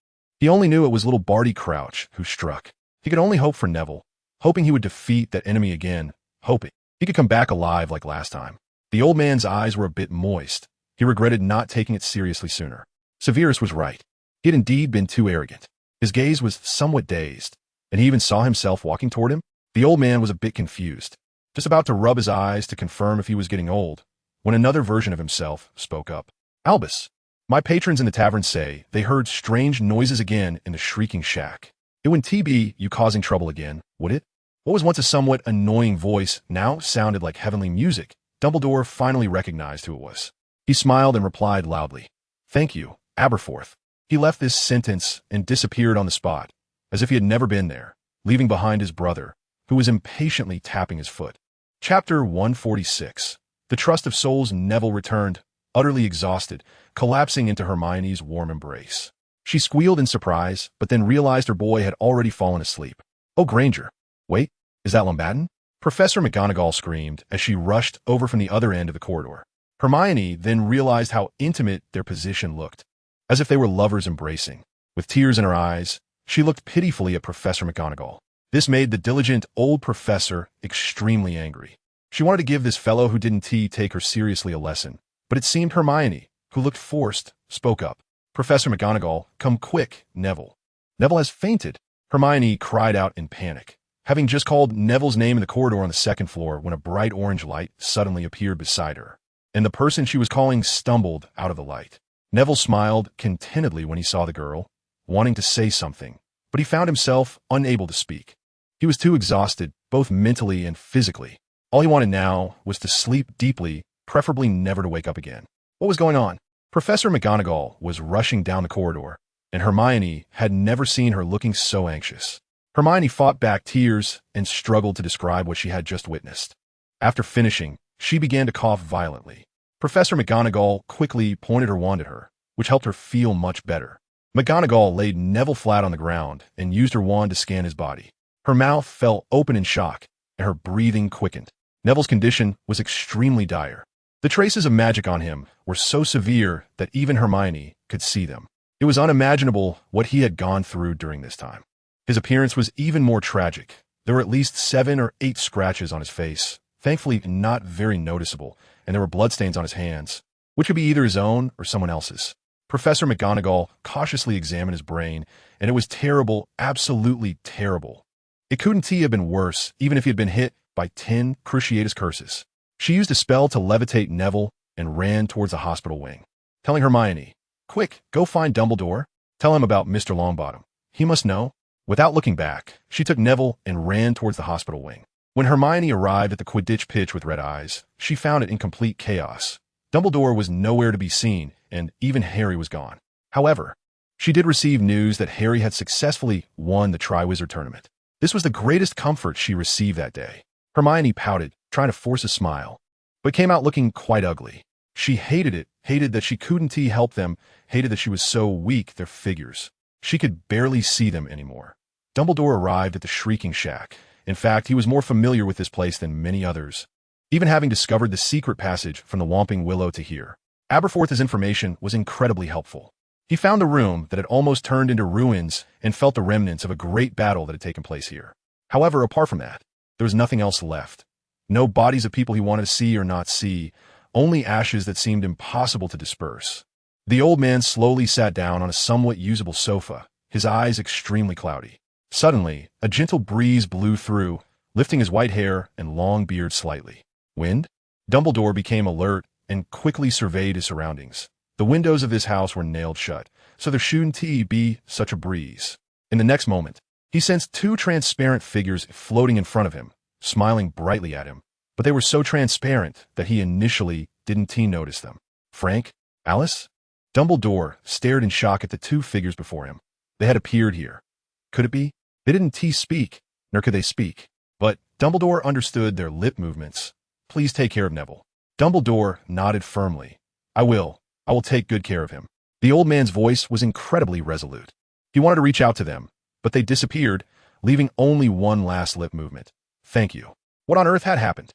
[SPEAKER 1] He only knew it was little Barty Crouch who struck. He could only hope for Neville, hoping he would defeat that enemy again, hoping he could come back alive like last time. The old man's eyes were a bit moist. He regretted not taking it seriously sooner. Severus was right. He had indeed been too arrogant. His gaze was somewhat dazed, and he even saw himself walking toward him. The old man was a bit confused, just about to rub his eyes to confirm if he was getting old, when another version of himself spoke up. Albus, my patrons in the tavern say they heard strange noises again in the shrieking shack. It wouldn't be you causing trouble again, would it? What was once a somewhat annoying voice now sounded like heavenly music. Dumbledore finally recognized who it was. He smiled and replied loudly, "Thank you, Aberforth." He left this sentence and disappeared on the spot, as if he had never been there, leaving behind his brother, who was impatiently tapping his foot. Chapter 146. The Trust of Souls. Neville returned, utterly exhausted, collapsing into Hermione's warm embrace. She squealed in surprise, but then realized her boy had already fallen asleep. "Oh, Granger. Wait, is that Longbottom?" Professor McGonagall screamed as she rushed over from the other end of the corridor. Hermione then realized how intimate their position looked, as if they were lovers embracing. With tears in her eyes, she looked pitifully at Professor McGonagall. This made the diligent old professor extremely angry. She wanted to give this fellow who didn't take her seriously a lesson, but it seemed Hermione, who looked forced, spoke up. "Professor McGonagall, come quick, Neville." "Neville has fainted," Hermione cried out in panic, having just called Neville's name in the corridor on the second floor when a bright orange light suddenly appeared beside her, and the person she was calling stumbled out of the light. Neville smiled contentedly when he saw the girl, wanting to say something, but he found himself unable to speak. He was too exhausted, both mentally and physically. All he wanted now was to sleep deeply, preferably never to wake up again. What was going on? Professor McGonagall was rushing down the corridor, and Hermione had never seen her looking so anxious. Hermione fought back tears and struggled to describe what she had just witnessed. After finishing, she began to cough violently. Professor McGonagall quickly pointed her wand at her, which helped her feel much better. McGonagall laid Neville flat on the ground and used her wand to scan his body. Her mouth fell open in shock, and her breathing quickened. Neville's condition was extremely dire. The traces of magic on him were so severe that even Hermione could see them. It was unimaginable what he had gone through during this time. His appearance was even more tragic. There were at least 7 or 8 scratches on his face, thankfully not very noticeable, and there were bloodstains on his hands, which could be either his own or someone else's. Professor McGonagall cautiously examined his brain, and it was terrible, absolutely terrible. It couldn't have been worse, even if he had been hit by 10 Cruciatus curses. She used a spell to levitate Neville and ran towards the hospital wing, telling Hermione, "Quick, go find Dumbledore. Tell him about Mr. Longbottom. He must know." Without looking back, she took Neville and ran towards the hospital wing. When Hermione arrived at the Quidditch pitch with red eyes, she found it in complete chaos. Dumbledore was nowhere to be seen, and even Harry was gone. However, she did receive news that Harry had successfully won the Triwizard Tournament. This was the greatest comfort she received that day. Hermione pouted, trying to force a smile, but came out looking quite ugly. She hated it, hated that she couldn't help them, hated that she was so weak, their figures. She could barely see them anymore. Dumbledore arrived at the Shrieking Shack. In fact, he was more familiar with this place than many others, even having discovered the secret passage from the Whomping Willow to here. Aberforth's information was incredibly helpful. He found the room that had almost turned into ruins and felt the remnants of a great battle that had taken place here. However, apart from that, there was nothing else left. No bodies of people he wanted to see or not see, only ashes that seemed impossible to disperse. The old man slowly sat down on a somewhat usable sofa, his eyes extremely cloudy. Suddenly, a gentle breeze blew through, lifting his white hair and long beard slightly. Wind? Dumbledore became alert and quickly surveyed his surroundings. The windows of this house were nailed shut, so there shouldn't be such a breeze. In the next moment, he sensed two transparent figures floating in front of him, smiling brightly at him, but they were so transparent that he initially didn't notice them. Frank? Alice? Dumbledore stared in shock at the two figures before him. They had appeared here. Could it be? They didn't speak, nor could they speak. But Dumbledore understood their lip movements. Please take care of Neville. Dumbledore nodded firmly. I will take good care of him. The old man's voice was incredibly resolute. He wanted to reach out to them, but they disappeared, leaving only one last lip movement. Thank you. What on earth had happened?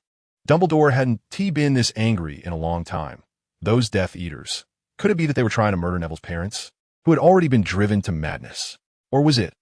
[SPEAKER 1] Dumbledore hadn't been this angry in a long time. Those Death Eaters. Could it be that they were trying to murder Neville's parents, who had already been driven to madness? Or was it?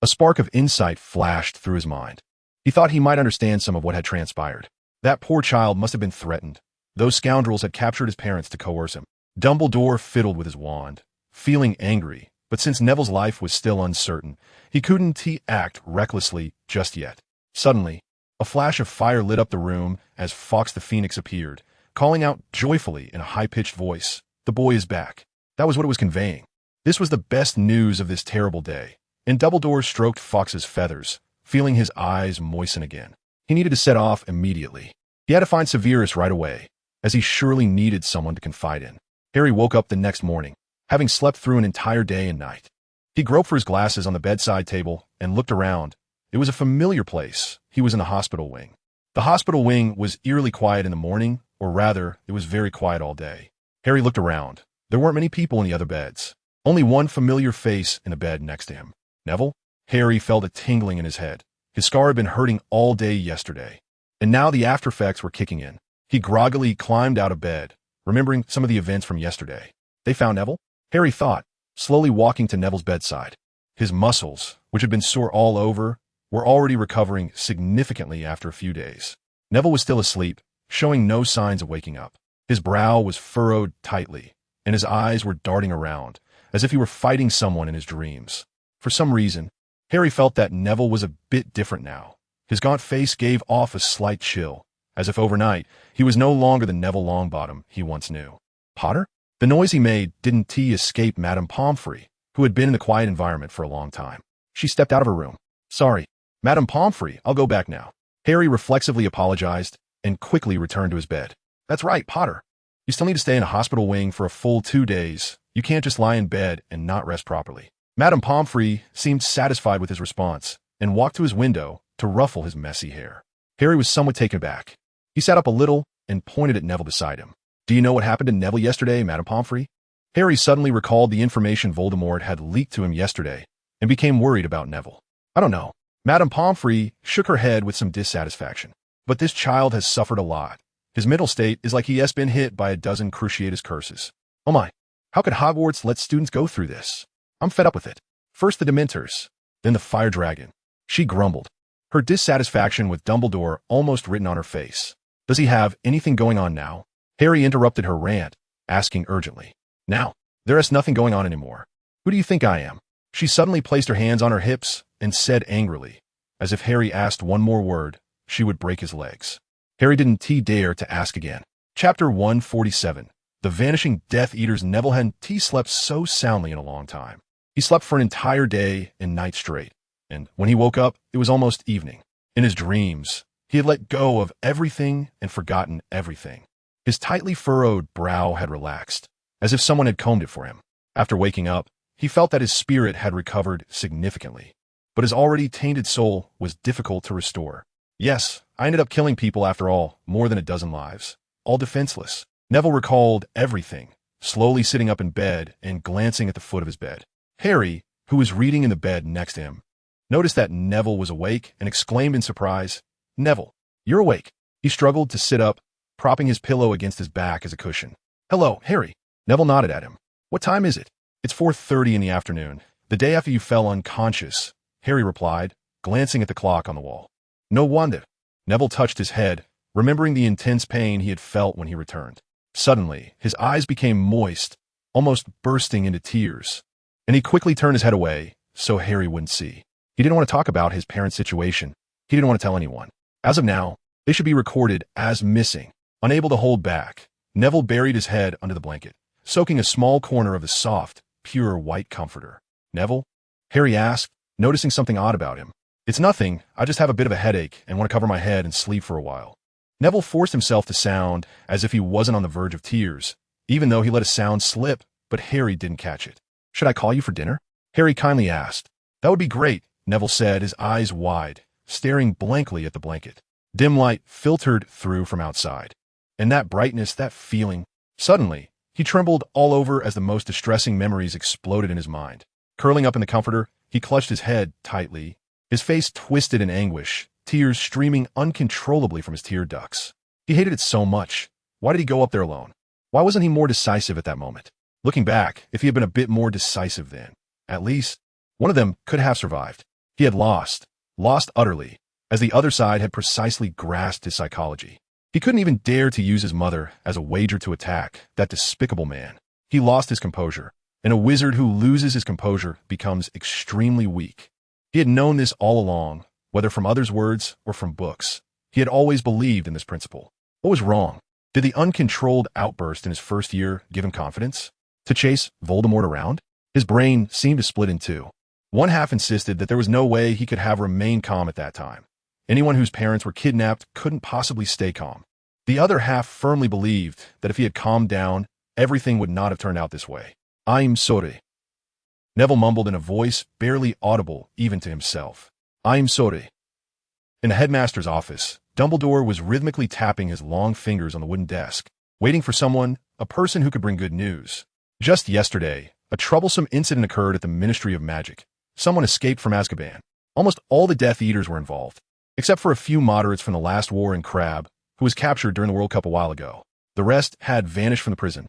[SPEAKER 1] A spark of insight flashed through his mind. He thought he might understand some of what had transpired. That poor child must have been threatened. Those scoundrels had captured his parents to coerce him. Dumbledore fiddled with his wand, feeling angry, but since Neville's life was still uncertain, he couldn't act recklessly just yet. Suddenly, a flash of fire lit up the room as Fawkes the Phoenix appeared, calling out joyfully in a high-pitched voice, "The boy is back." That was what it was conveying. This was the best news of this terrible day, and Dumbledore stroked Fawkes's feathers, feeling his eyes moisten again. He needed to set off immediately. He had to find Severus right away, as he surely needed someone to confide in. Harry woke up the next morning, having slept through an entire day and night. He groped for his glasses on the bedside table and looked around. It was a familiar place. He was in the hospital wing. The hospital wing was eerily quiet in the morning, or rather, it was very quiet all day. Harry looked around. There weren't many people in the other beds. Only one familiar face in the bed next to him. Neville? Harry felt a tingling in his head. His scar had been hurting all day yesterday, and now the aftereffects were kicking in. He groggily climbed out of bed, remembering some of the events from yesterday. They found Neville? Harry thought, slowly walking to Neville's bedside. His muscles, which had been sore all over, were already recovering significantly after a few days. Neville was still asleep, showing no signs of waking up. His brow was furrowed tightly, and his eyes were darting around, as if he were fighting someone in his dreams. For some reason, Harry felt that Neville was a bit different now. His gaunt face gave off a slight chill, as if overnight he was no longer the Neville Longbottom he once knew. Potter? The noise he made didn't escape Madame Pomfrey, who had been in the quiet environment for a long time. She stepped out of her room. Sorry, Madame Pomfrey, I'll go back now. Harry reflexively apologized and quickly returned to his bed. That's right, Potter. You still need to stay in a hospital wing for a full 2 days. You can't just lie in bed and not rest properly. Madame Pomfrey seemed satisfied with his response and walked to his window to ruffle his messy hair. Harry was somewhat taken aback. He sat up a little and pointed at Neville beside him. Do you know what happened to Neville yesterday, Madame Pomfrey? Harry suddenly recalled the information Voldemort had leaked to him yesterday and became worried about Neville. I don't know. Madame Pomfrey shook her head with some dissatisfaction. But this child has suffered a lot. His mental state is like he has been hit by a dozen Cruciatus curses. Oh my, how could Hogwarts let students go through this? I'm fed up with it. First the Dementors, then the Fire Dragon. She grumbled, her dissatisfaction with Dumbledore almost written on her face. Does he have anything going on now? Harry interrupted her rant, asking urgently. Now, there is nothing going on anymore. Who do you think I am? She suddenly placed her hands on her hips and said angrily, as if Harry asked one more word, she would break his legs. Harry didn't dare to ask again. Chapter 147. The Vanishing Death Eaters. Neville hadn't slept so soundly in a long time. He slept for an entire day and night straight, and when he woke up, it was almost evening. In his dreams, he had let go of everything and forgotten everything. His tightly furrowed brow had relaxed, as if someone had combed it for him. After waking up, he felt that his spirit had recovered significantly, but his already tainted soul was difficult to restore. Yes, I ended up killing people after all, more than a dozen lives, all defenseless. Neville recalled everything, slowly sitting up in bed and glancing at the foot of his bed. Harry, who was reading in the bed next to him, noticed that Neville was awake and exclaimed in surprise, Neville, you're awake. He struggled to sit up, propping his pillow against his back as a cushion. Hello, Harry. Neville nodded at him. What time is it? It's 4:30 in the afternoon, the day after you fell unconscious, Harry replied, glancing at the clock on the wall. No wonder. Neville touched his head, remembering the intense pain he had felt when he returned. Suddenly, his eyes became moist, almost bursting into tears. And he quickly turned his head away so Harry wouldn't see. He didn't want to talk about his parents' situation. He didn't want to tell anyone. As of now, they should be recorded as missing. Unable to hold back, Neville buried his head under the blanket, soaking a small corner of the soft, pure white comforter. "Neville?" Harry asked, noticing something odd about him. "It's nothing. I just have a bit of a headache and want to cover my head and sleep for a while." Neville forced himself to sound as if he wasn't on the verge of tears, even though he let a sound slip, but Harry didn't catch it. "Should I call you for dinner?" Harry kindly asked. "That would be great," Neville said, his eyes wide, staring blankly at the blanket. Dim light filtered through from outside. And that brightness, that feeling. Suddenly, he trembled all over as the most distressing memories exploded in his mind. Curling up in the comforter, he clutched his head tightly, his face twisted in anguish, tears streaming uncontrollably from his tear ducts. He hated it so much. Why did he go up there alone? Why wasn't he more decisive at that moment? Looking back, if he had been a bit more decisive then, at least, one of them could have survived. He had lost utterly, as the other side had precisely grasped his psychology. He couldn't even dare to use his mother as a wager to attack that despicable man. He lost his composure, and a wizard who loses his composure becomes extremely weak. He had known this all along, whether from others' words or from books. He had always believed in this principle. What was wrong? Did the uncontrolled outburst in his first year give him confidence? To chase Voldemort around? His brain seemed to split in two. One half insisted that there was no way he could have remained calm at that time. Anyone whose parents were kidnapped couldn't possibly stay calm. The other half firmly believed that if he had calmed down, everything would not have turned out this way. "I'm sorry," Neville mumbled in a voice barely audible even to himself. "I'm sorry." In the headmaster's office, Dumbledore was rhythmically tapping his long fingers on the wooden desk, waiting for someone, a person who could bring good news. Just yesterday, a troublesome incident occurred at the Ministry of Magic. Someone escaped from Azkaban. Almost all the Death Eaters were involved, except for a few moderates from the last war in Crabbe, who was captured during the World Cup a while ago. The rest had vanished from the prison.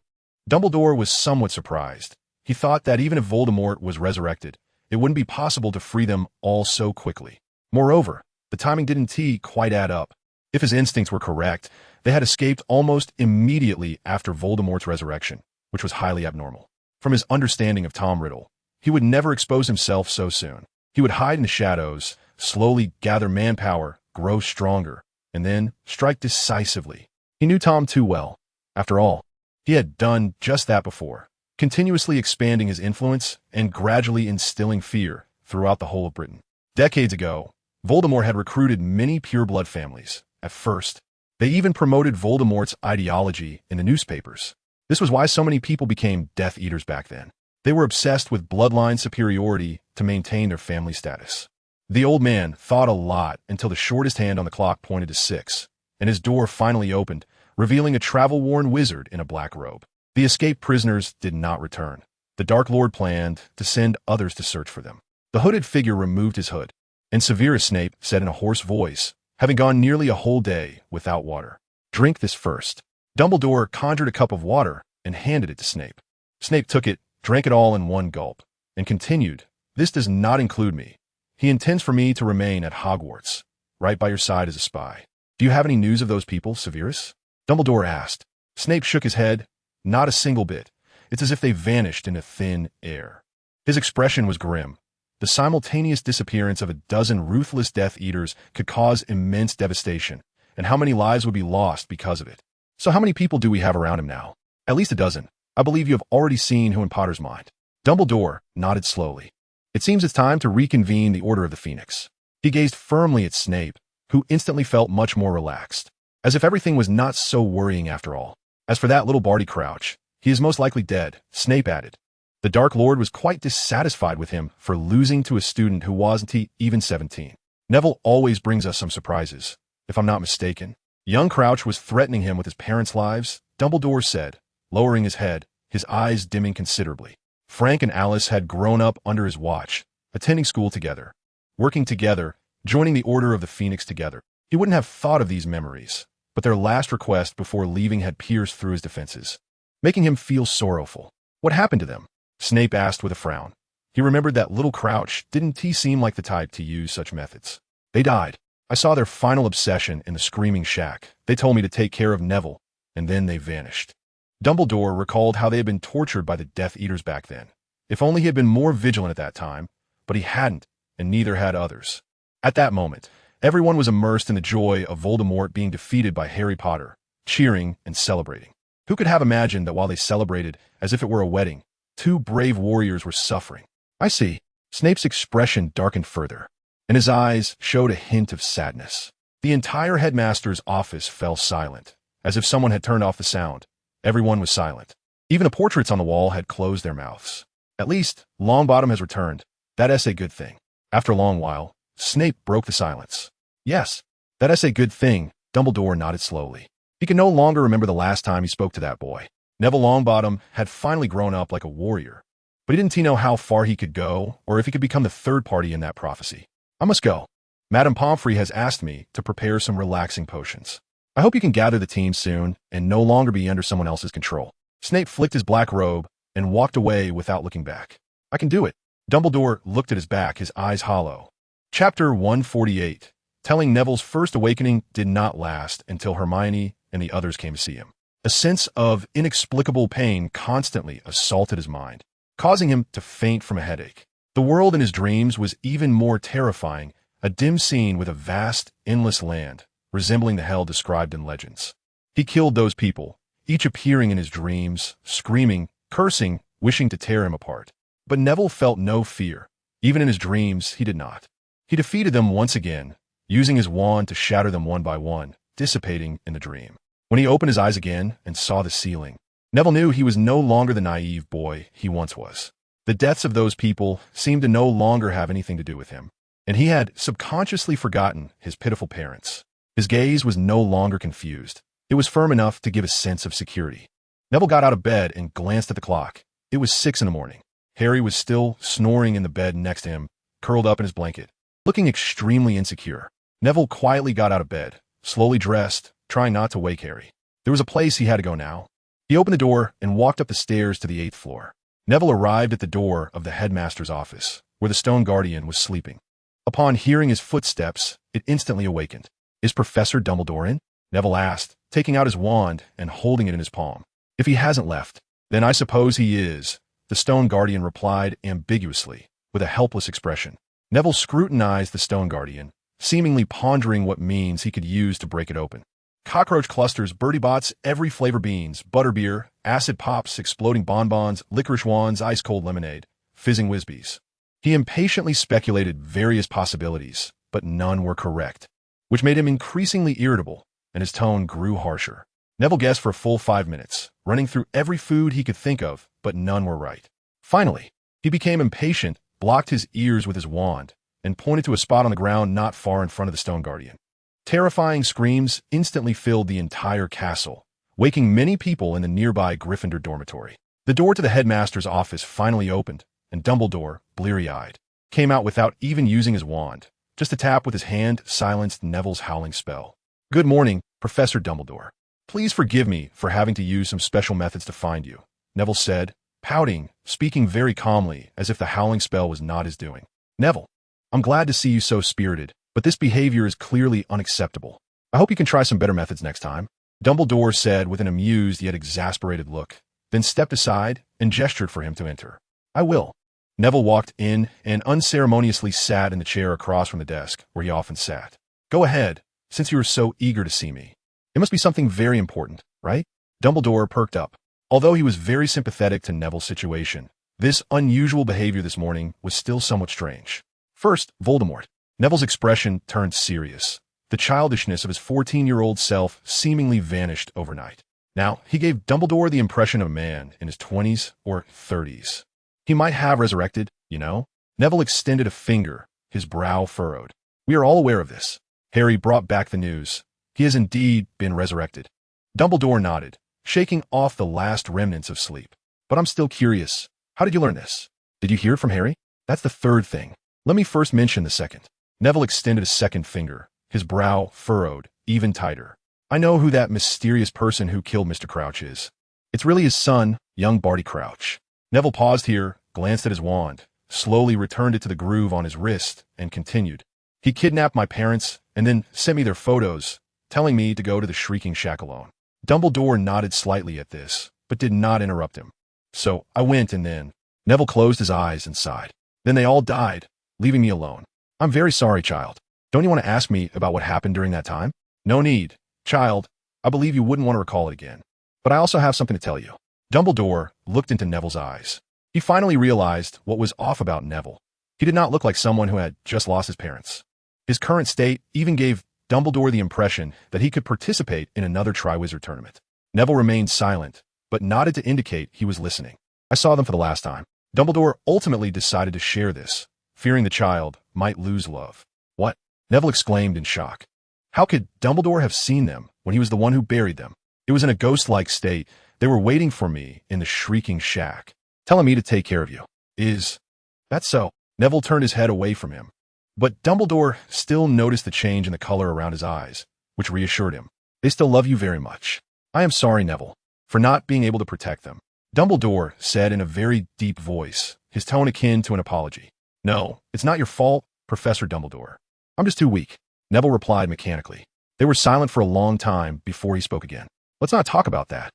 [SPEAKER 1] Dumbledore was somewhat surprised. He thought that even if Voldemort was resurrected, it wouldn't be possible to free them all so quickly. Moreover, the timing didn't quite add up. If his instincts were correct, they had escaped almost immediately after Voldemort's resurrection, which was highly abnormal. From his understanding of Tom Riddle, he would never expose himself so soon. He would hide in the shadows, slowly gather manpower, grow stronger, and then strike decisively. He knew Tom too well. After all, he had done just that before, continuously expanding his influence and gradually instilling fear throughout the whole of Britain. Decades ago, Voldemort had recruited many pureblood families. At first, they even promoted Voldemort's ideology in the newspapers. This was why so many people became Death Eaters back then. They were obsessed with bloodline superiority to maintain their family status. The old man thought a lot until the shortest hand on the clock pointed to 6, and his door finally opened, revealing a travel-worn wizard in a black robe. The escaped prisoners did not return. The Dark Lord planned to send others to search for them. The hooded figure removed his hood, and Severus Snape said in a hoarse voice, having gone nearly a whole day without water, "Drink this first." Dumbledore conjured a cup of water and handed it to Snape. Snape took it, drank it all in one gulp, and continued, "This does not include me. He intends for me to remain at Hogwarts, right by your side as a spy. Do you have any news of those people, Severus?" Dumbledore asked. Snape shook his head. "Not a single bit. It's as if they vanished into thin air." His expression was grim. The simultaneous disappearance of a dozen ruthless Death Eaters could cause immense devastation, and how many lives would be lost because of it? "So how many people do we have around him now?" "At least a dozen. I believe you have already seen who in Potter's mind." Dumbledore nodded slowly. "It seems it's time to reconvene the Order of the Phoenix." He gazed firmly at Snape, who instantly felt much more relaxed, as if everything was not so worrying after all. "As for that little Barty Crouch, he is most likely dead," Snape added. The Dark Lord was quite dissatisfied with him for losing to a student who wasn't even 17. "Neville always brings us some surprises, if I'm not mistaken." Young Crouch was threatening him with his parents' lives, Dumbledore said, lowering his head, his eyes dimming considerably. Frank and Alice had grown up under his watch, attending school together, working together, joining the Order of the Phoenix together. He wouldn't have thought of these memories, but their last request before leaving had pierced through his defenses, making him feel sorrowful. "What happened to them?" Snape asked with a frown. He remembered that little Crouch didn't seem like the type to use such methods. "They died. I saw their final obsession in the Screaming Shack. They told me to take care of Neville, and then they vanished." Dumbledore recalled how they had been tortured by the Death Eaters back then. If only he had been more vigilant at that time, but he hadn't, and neither had others. At that moment, everyone was immersed in the joy of Voldemort being defeated by Harry Potter, cheering and celebrating. Who could have imagined that while they celebrated, as if it were a wedding, two brave warriors were suffering? I see. Snape's expression darkened further, and his eyes showed a hint of sadness. The entire headmaster's office fell silent, as if someone had turned off the sound. Everyone was silent. Even the portraits on the wall had closed their mouths. At least, Longbottom has returned. That's a good thing. After a long while, Snape broke the silence. Yes, that's a good thing, Dumbledore nodded slowly. He could no longer remember the last time he spoke to that boy. Neville Longbottom had finally grown up like a warrior, but he didn't know how far he could go or if he could become the third party in that prophecy. I must go. Madame Pomfrey has asked me to prepare some relaxing potions. I hope you can gather the team soon and no longer be under someone else's control. Snape flicked his black robe and walked away without looking back. I can do it. Dumbledore looked at his back, his eyes hollow. Chapter 148. Telling Neville's first awakening did not last until Hermione and the others came to see him. A sense of inexplicable pain constantly assaulted his mind, causing him to faint from a headache. The world in his dreams was even more terrifying, a dim scene with a vast, endless land, resembling the hell described in legends. He killed those people, each appearing in his dreams, screaming, cursing, wishing to tear him apart. But Neville felt no fear. Even in his dreams, he did not. He defeated them once again, using his wand to shatter them one by one, dissipating in the dream. When he opened his eyes again and saw the ceiling, Neville knew he was no longer the naive boy he once was. The deaths of those people seemed to no longer have anything to do with him, and he had subconsciously forgotten his pitiful parents. His gaze was no longer confused. It was firm enough to give a sense of security. Neville got out of bed and glanced at the clock. It was 6 a.m. Harry was still snoring in the bed next to him, curled up in his blanket, looking extremely insecure. Neville quietly got out of bed, slowly dressed, trying not to wake Harry. There was a place he had to go now. He opened the door and walked up the stairs to the 8th floor. Neville arrived at the door of the headmaster's office, where the stone guardian was sleeping. Upon hearing his footsteps, it instantly awakened. Is Professor Dumbledore in? Neville asked, taking out his wand and holding it in his palm. If he hasn't left, then I suppose he is, the stone guardian replied ambiguously, with a helpless expression. Neville scrutinized the stone guardian, seemingly pondering what means he could use to break it open. Cockroach clusters, birdie bots, every flavor beans, butterbeer, acid pops, exploding bonbons, licorice wands, ice-cold lemonade, fizzing whizbees. He impatiently speculated various possibilities, but none were correct, which made him increasingly irritable, and his tone grew harsher. Neville guessed for a full 5 minutes, running through every food he could think of, but none were right. Finally, he became impatient, blocked his ears with his wand, and pointed to a spot on the ground not far in front of the stone guardian. Terrifying screams instantly filled the entire castle, waking many people in the nearby Gryffindor dormitory. The door to the headmaster's office finally opened, and Dumbledore, bleary-eyed, came out without even using his wand. Just a tap with his hand silenced Neville's howling spell. Good morning, Professor Dumbledore. Please forgive me for having to use some special methods to find you, Neville said, pouting, speaking very calmly as if the howling spell was not his doing. Neville, I'm glad to see you so spirited, but this behavior is clearly unacceptable. I hope you can try some better methods next time, Dumbledore said with an amused yet exasperated look, then stepped aside and gestured for him to enter. I will. Neville walked in and unceremoniously sat in the chair across from the desk where he often sat. Go ahead, since you are so eager to see me. It must be something very important, right? Dumbledore perked up. Although he was very sympathetic to Neville's situation, this unusual behavior this morning was still somewhat strange. First, Voldemort. Neville's expression turned serious. The childishness of his 14-year-old self seemingly vanished overnight. Now, he gave Dumbledore the impression of a man in his 20s or 30s. He might have resurrected, you know? Neville extended a finger, his brow furrowed. We are all aware of this. Harry brought back the news. He has indeed been resurrected. Dumbledore nodded, shaking off the last remnants of sleep. But I'm still curious. How did you learn this? Did you hear it from Harry? That's the third thing. Let me first mention the second. Neville extended a second finger, his brow furrowed, even tighter. I know who that mysterious person who killed Mr. Crouch is. It's really his son, young Barty Crouch. Neville paused here, glanced at his wand, slowly returned it to the groove on his wrist, and continued. He kidnapped my parents and then sent me their photos, telling me to go to the Shrieking Shack alone. Dumbledore nodded slightly at this, but did not interrupt him. So I went, and then Neville closed his eyes and sighed. Then they all died, leaving me alone. I'm very sorry, child. Don't you want to ask me about what happened during that time? No need, child. I believe you wouldn't want to recall it again. But I also have something to tell you. Dumbledore looked into Neville's eyes. He finally realized what was off about Neville. He did not look like someone who had just lost his parents. His current state even gave Dumbledore the impression that he could participate in another Triwizard tournament. Neville remained silent, but nodded to indicate he was listening. I saw them for the last time. Dumbledore ultimately decided to share this, fearing the child might lose love. What? Neville exclaimed in shock. How could Dumbledore have seen them when he was the one who buried them? It was in a ghost-like state. They were waiting for me in the shrieking shack, telling me to take care of you. Is that so? Neville turned his head away from him. But Dumbledore still noticed the change in the color around his eyes, which reassured him. They still love you very much. I am sorry, Neville, for not being able to protect them. Dumbledore said in a very deep voice, his tone akin to an apology. No, it's not your fault, Professor Dumbledore. I'm just too weak. Neville replied mechanically. They were silent for a long time before he spoke again. Let's not talk about that.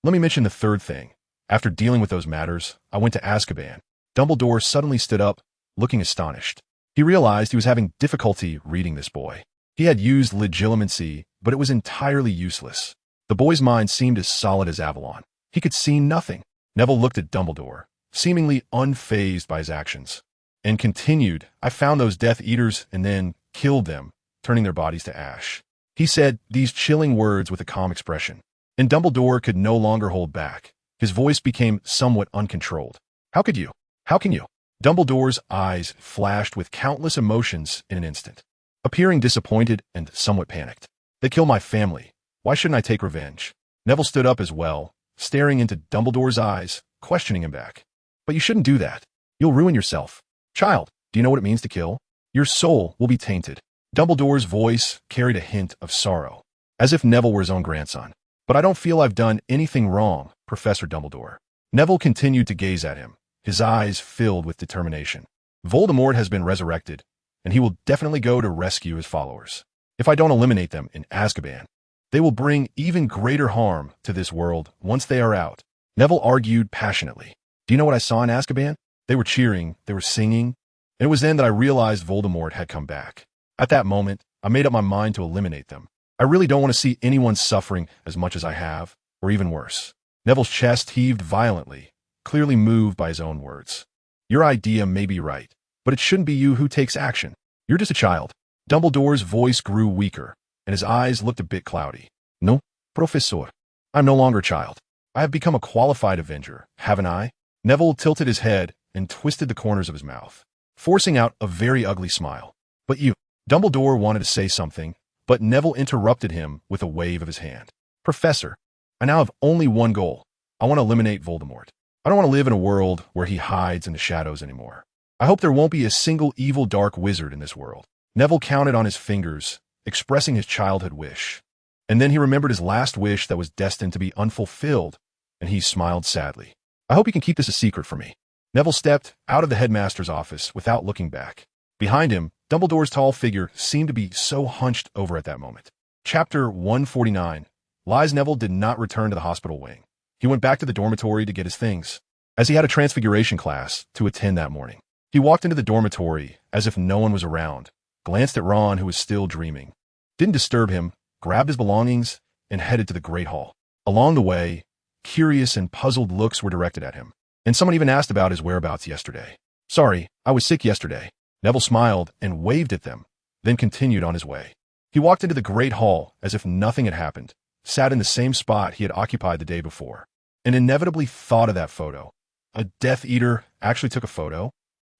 [SPEAKER 1] Let me mention the third thing. After dealing with those matters, I went to Azkaban. Dumbledore suddenly stood up, looking astonished. He realized he was having difficulty reading this boy. He had used legilimency, but it was entirely useless. The boy's mind seemed as solid as Avalon. He could see nothing. Neville looked at Dumbledore, seemingly unfazed by his actions, and continued, I found those Death Eaters and then killed them, turning their bodies to ash. He said these chilling words with a calm expression, and Dumbledore could no longer hold back. His voice became somewhat uncontrolled. How could you? How can you? Dumbledore's eyes flashed with countless emotions in an instant, appearing disappointed and somewhat panicked. They killed my family. Why shouldn't I take revenge? Neville stood up as well, staring into Dumbledore's eyes, questioning him back. But you shouldn't do that. You'll ruin yourself. Child, do you know what it means to kill? Your soul will be tainted. Dumbledore's voice carried a hint of sorrow, as if Neville were his own grandson. But I don't feel I've done anything wrong, Professor Dumbledore. Neville continued to gaze at him, his eyes filled with determination. Voldemort has been resurrected, and he will definitely go to rescue his followers. If I don't eliminate them in Azkaban, they will bring even greater harm to this world once they are out. Neville argued passionately. Do you know what I saw in Azkaban? They were cheering, they were singing, and it was then that I realized Voldemort had come back. At that moment, I made up my mind to eliminate them. I really don't want to see anyone suffering as much as I have, or even worse. Neville's chest heaved violently, clearly moved by his own words. Your idea may be right, but it shouldn't be you who takes action. You're just a child. Dumbledore's voice grew weaker, and his eyes looked a bit cloudy. No, Professor. I'm no longer a child. I have become a qualified Avenger, haven't I? Neville tilted his head and twisted the corners of his mouth, forcing out a very ugly smile. But you... Dumbledore wanted to say something, but Neville interrupted him with a wave of his hand. Professor, I now have only one goal. I want to eliminate Voldemort. I don't want to live in a world where he hides in the shadows anymore. I hope there won't be a single evil dark wizard in this world. Neville counted on his fingers, expressing his childhood wish. And then he remembered his last wish that was destined to be unfulfilled, and he smiled sadly. I hope you can keep this a secret from me. Neville stepped out of the headmaster's office without looking back. Behind him, Dumbledore's tall figure seemed to be so hunched over at that moment. Chapter 149. Lies Neville did not return to the hospital wing. He went back to the dormitory to get his things, as he had a transfiguration class to attend that morning. He walked into the dormitory as if no one was around, glanced at Ron, who was still dreaming, didn't disturb him, grabbed his belongings, and headed to the Great Hall. Along the way, curious and puzzled looks were directed at him, and someone even asked about his whereabouts yesterday. Sorry, I was sick yesterday. Neville smiled and waved at them, then continued on his way. He walked into the Great Hall as if nothing had happened, sat in the same spot he had occupied the day before, and inevitably thought of that photo. A Death Eater actually took a photo?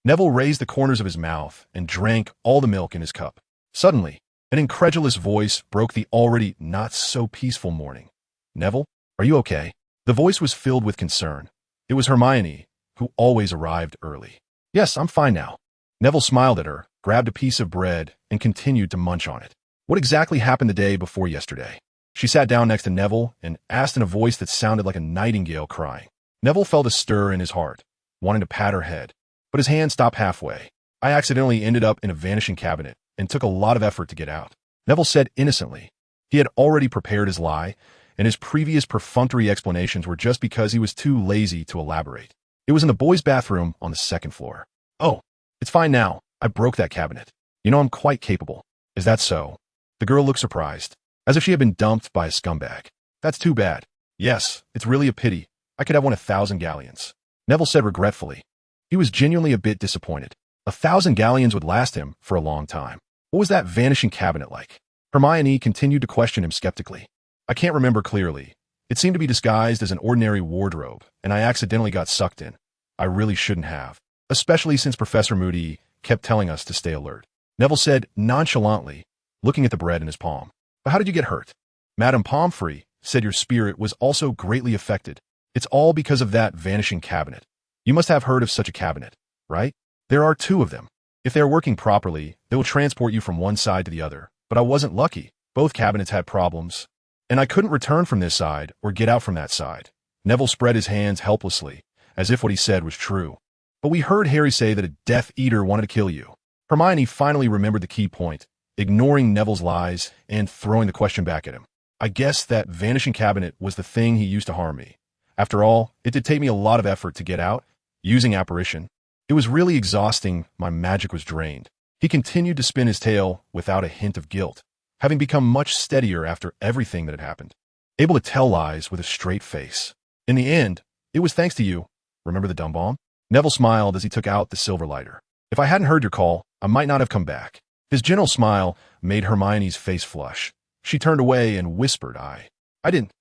[SPEAKER 1] Neville raised the corners of his mouth and drank all the milk in his cup. Suddenly, an incredulous voice broke the already not-so-peaceful morning. Neville, are you okay? The voice was filled with concern. It was Hermione, who always arrived early. Yes, I'm fine now. Neville smiled at her, grabbed a piece of bread, and continued to munch on it. What exactly happened the day before yesterday? She sat down next to Neville and asked in a voice that sounded like a nightingale crying. Neville felt a stir in his heart, wanting to pat her head, but his hand stopped halfway. I accidentally ended up in a vanishing cabinet and took a lot of effort to get out. Neville said innocently. He had already prepared his lie, and his previous perfunctory explanations were just because he was too lazy to elaborate. It was in the boys' bathroom on the second floor. Oh, it's fine now. I broke that cabinet. You know I'm quite capable. Is that so? The girl looked surprised, as if she had been dumped by a scumbag. That's too bad. Yes, it's really a pity. I could have won 1,000 galleons. Neville said regretfully. He was genuinely a bit disappointed. 1,000 galleons would last him for a long time. What was that vanishing cabinet like? Hermione continued to question him skeptically. I can't remember clearly. It seemed to be disguised as an ordinary wardrobe, and I accidentally got sucked in. I really shouldn't have, especially since Professor Moody kept telling us to stay alert. Neville said nonchalantly, looking at the bread in his palm. But how did you get hurt? Madame Pomfrey said your spirit was also greatly affected. It's all because of that vanishing cabinet. You must have heard of such a cabinet, right? There are 2 of them. If they are working properly, they will transport you from one side to the other. But I wasn't lucky. Both cabinets had problems, and I couldn't return from this side or get out from that side. Neville spread his hands helplessly, as if what he said was true. But we heard Harry say that a Death Eater wanted to kill you. Hermione finally remembered the key point, ignoring Neville's lies and throwing the question back at him. I guess that vanishing cabinet was the thing he used to harm me. After all, it did take me a lot of effort to get out, using apparition. It was really exhausting. My magic was drained. He continued to spin his tale without a hint of guilt, having become much steadier after everything that had happened, able to tell lies with a straight face. In the end, it was thanks to you. Remember the dumb bomb? Neville smiled as he took out the silver lighter. If I hadn't heard your call, I might not have come back. His gentle smile made Hermione's face flush. She turned away and whispered, I didn't.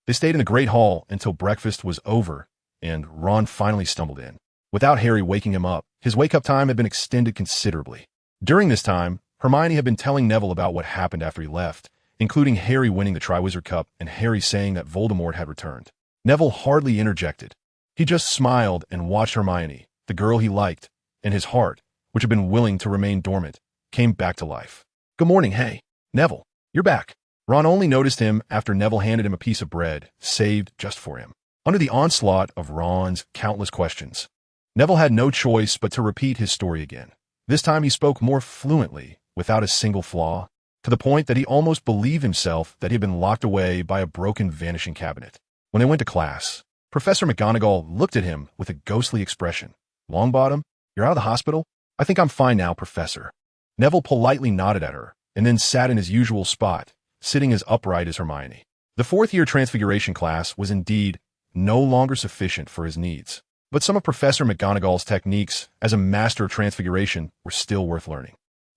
[SPEAKER 1] They stayed in the Great Hall until breakfast was over, and Ron finally stumbled in. Without Harry waking him up, his wake-up time had been extended considerably. During this time, Hermione had been telling Neville about what happened after he left, including Harry winning the Triwizard Cup and Harry saying that Voldemort had returned. Neville hardly interjected. He just smiled and watched Hermione, the girl he liked, and his heart, which had been willing to remain dormant, came back to life. Good morning, hey. Neville, you're back. Ron only noticed him after Neville handed him a piece of bread, saved just for him. Under the onslaught of Ron's countless questions, Neville had no choice but to repeat his story again. This time he spoke more fluently, without a single flaw, to the point that he almost believed himself that he had been locked away by a broken vanishing cabinet. When they went to class, Professor McGonagall looked at him with a ghostly expression. Longbottom, you're out of the hospital? I think I'm fine now, Professor. Neville politely nodded at her, and then sat in his usual spot, sitting as upright as Hermione. The fourth-year Transfiguration class was indeed no longer sufficient for his needs, but some of Professor McGonagall's techniques as a master of Transfiguration were still worth learning.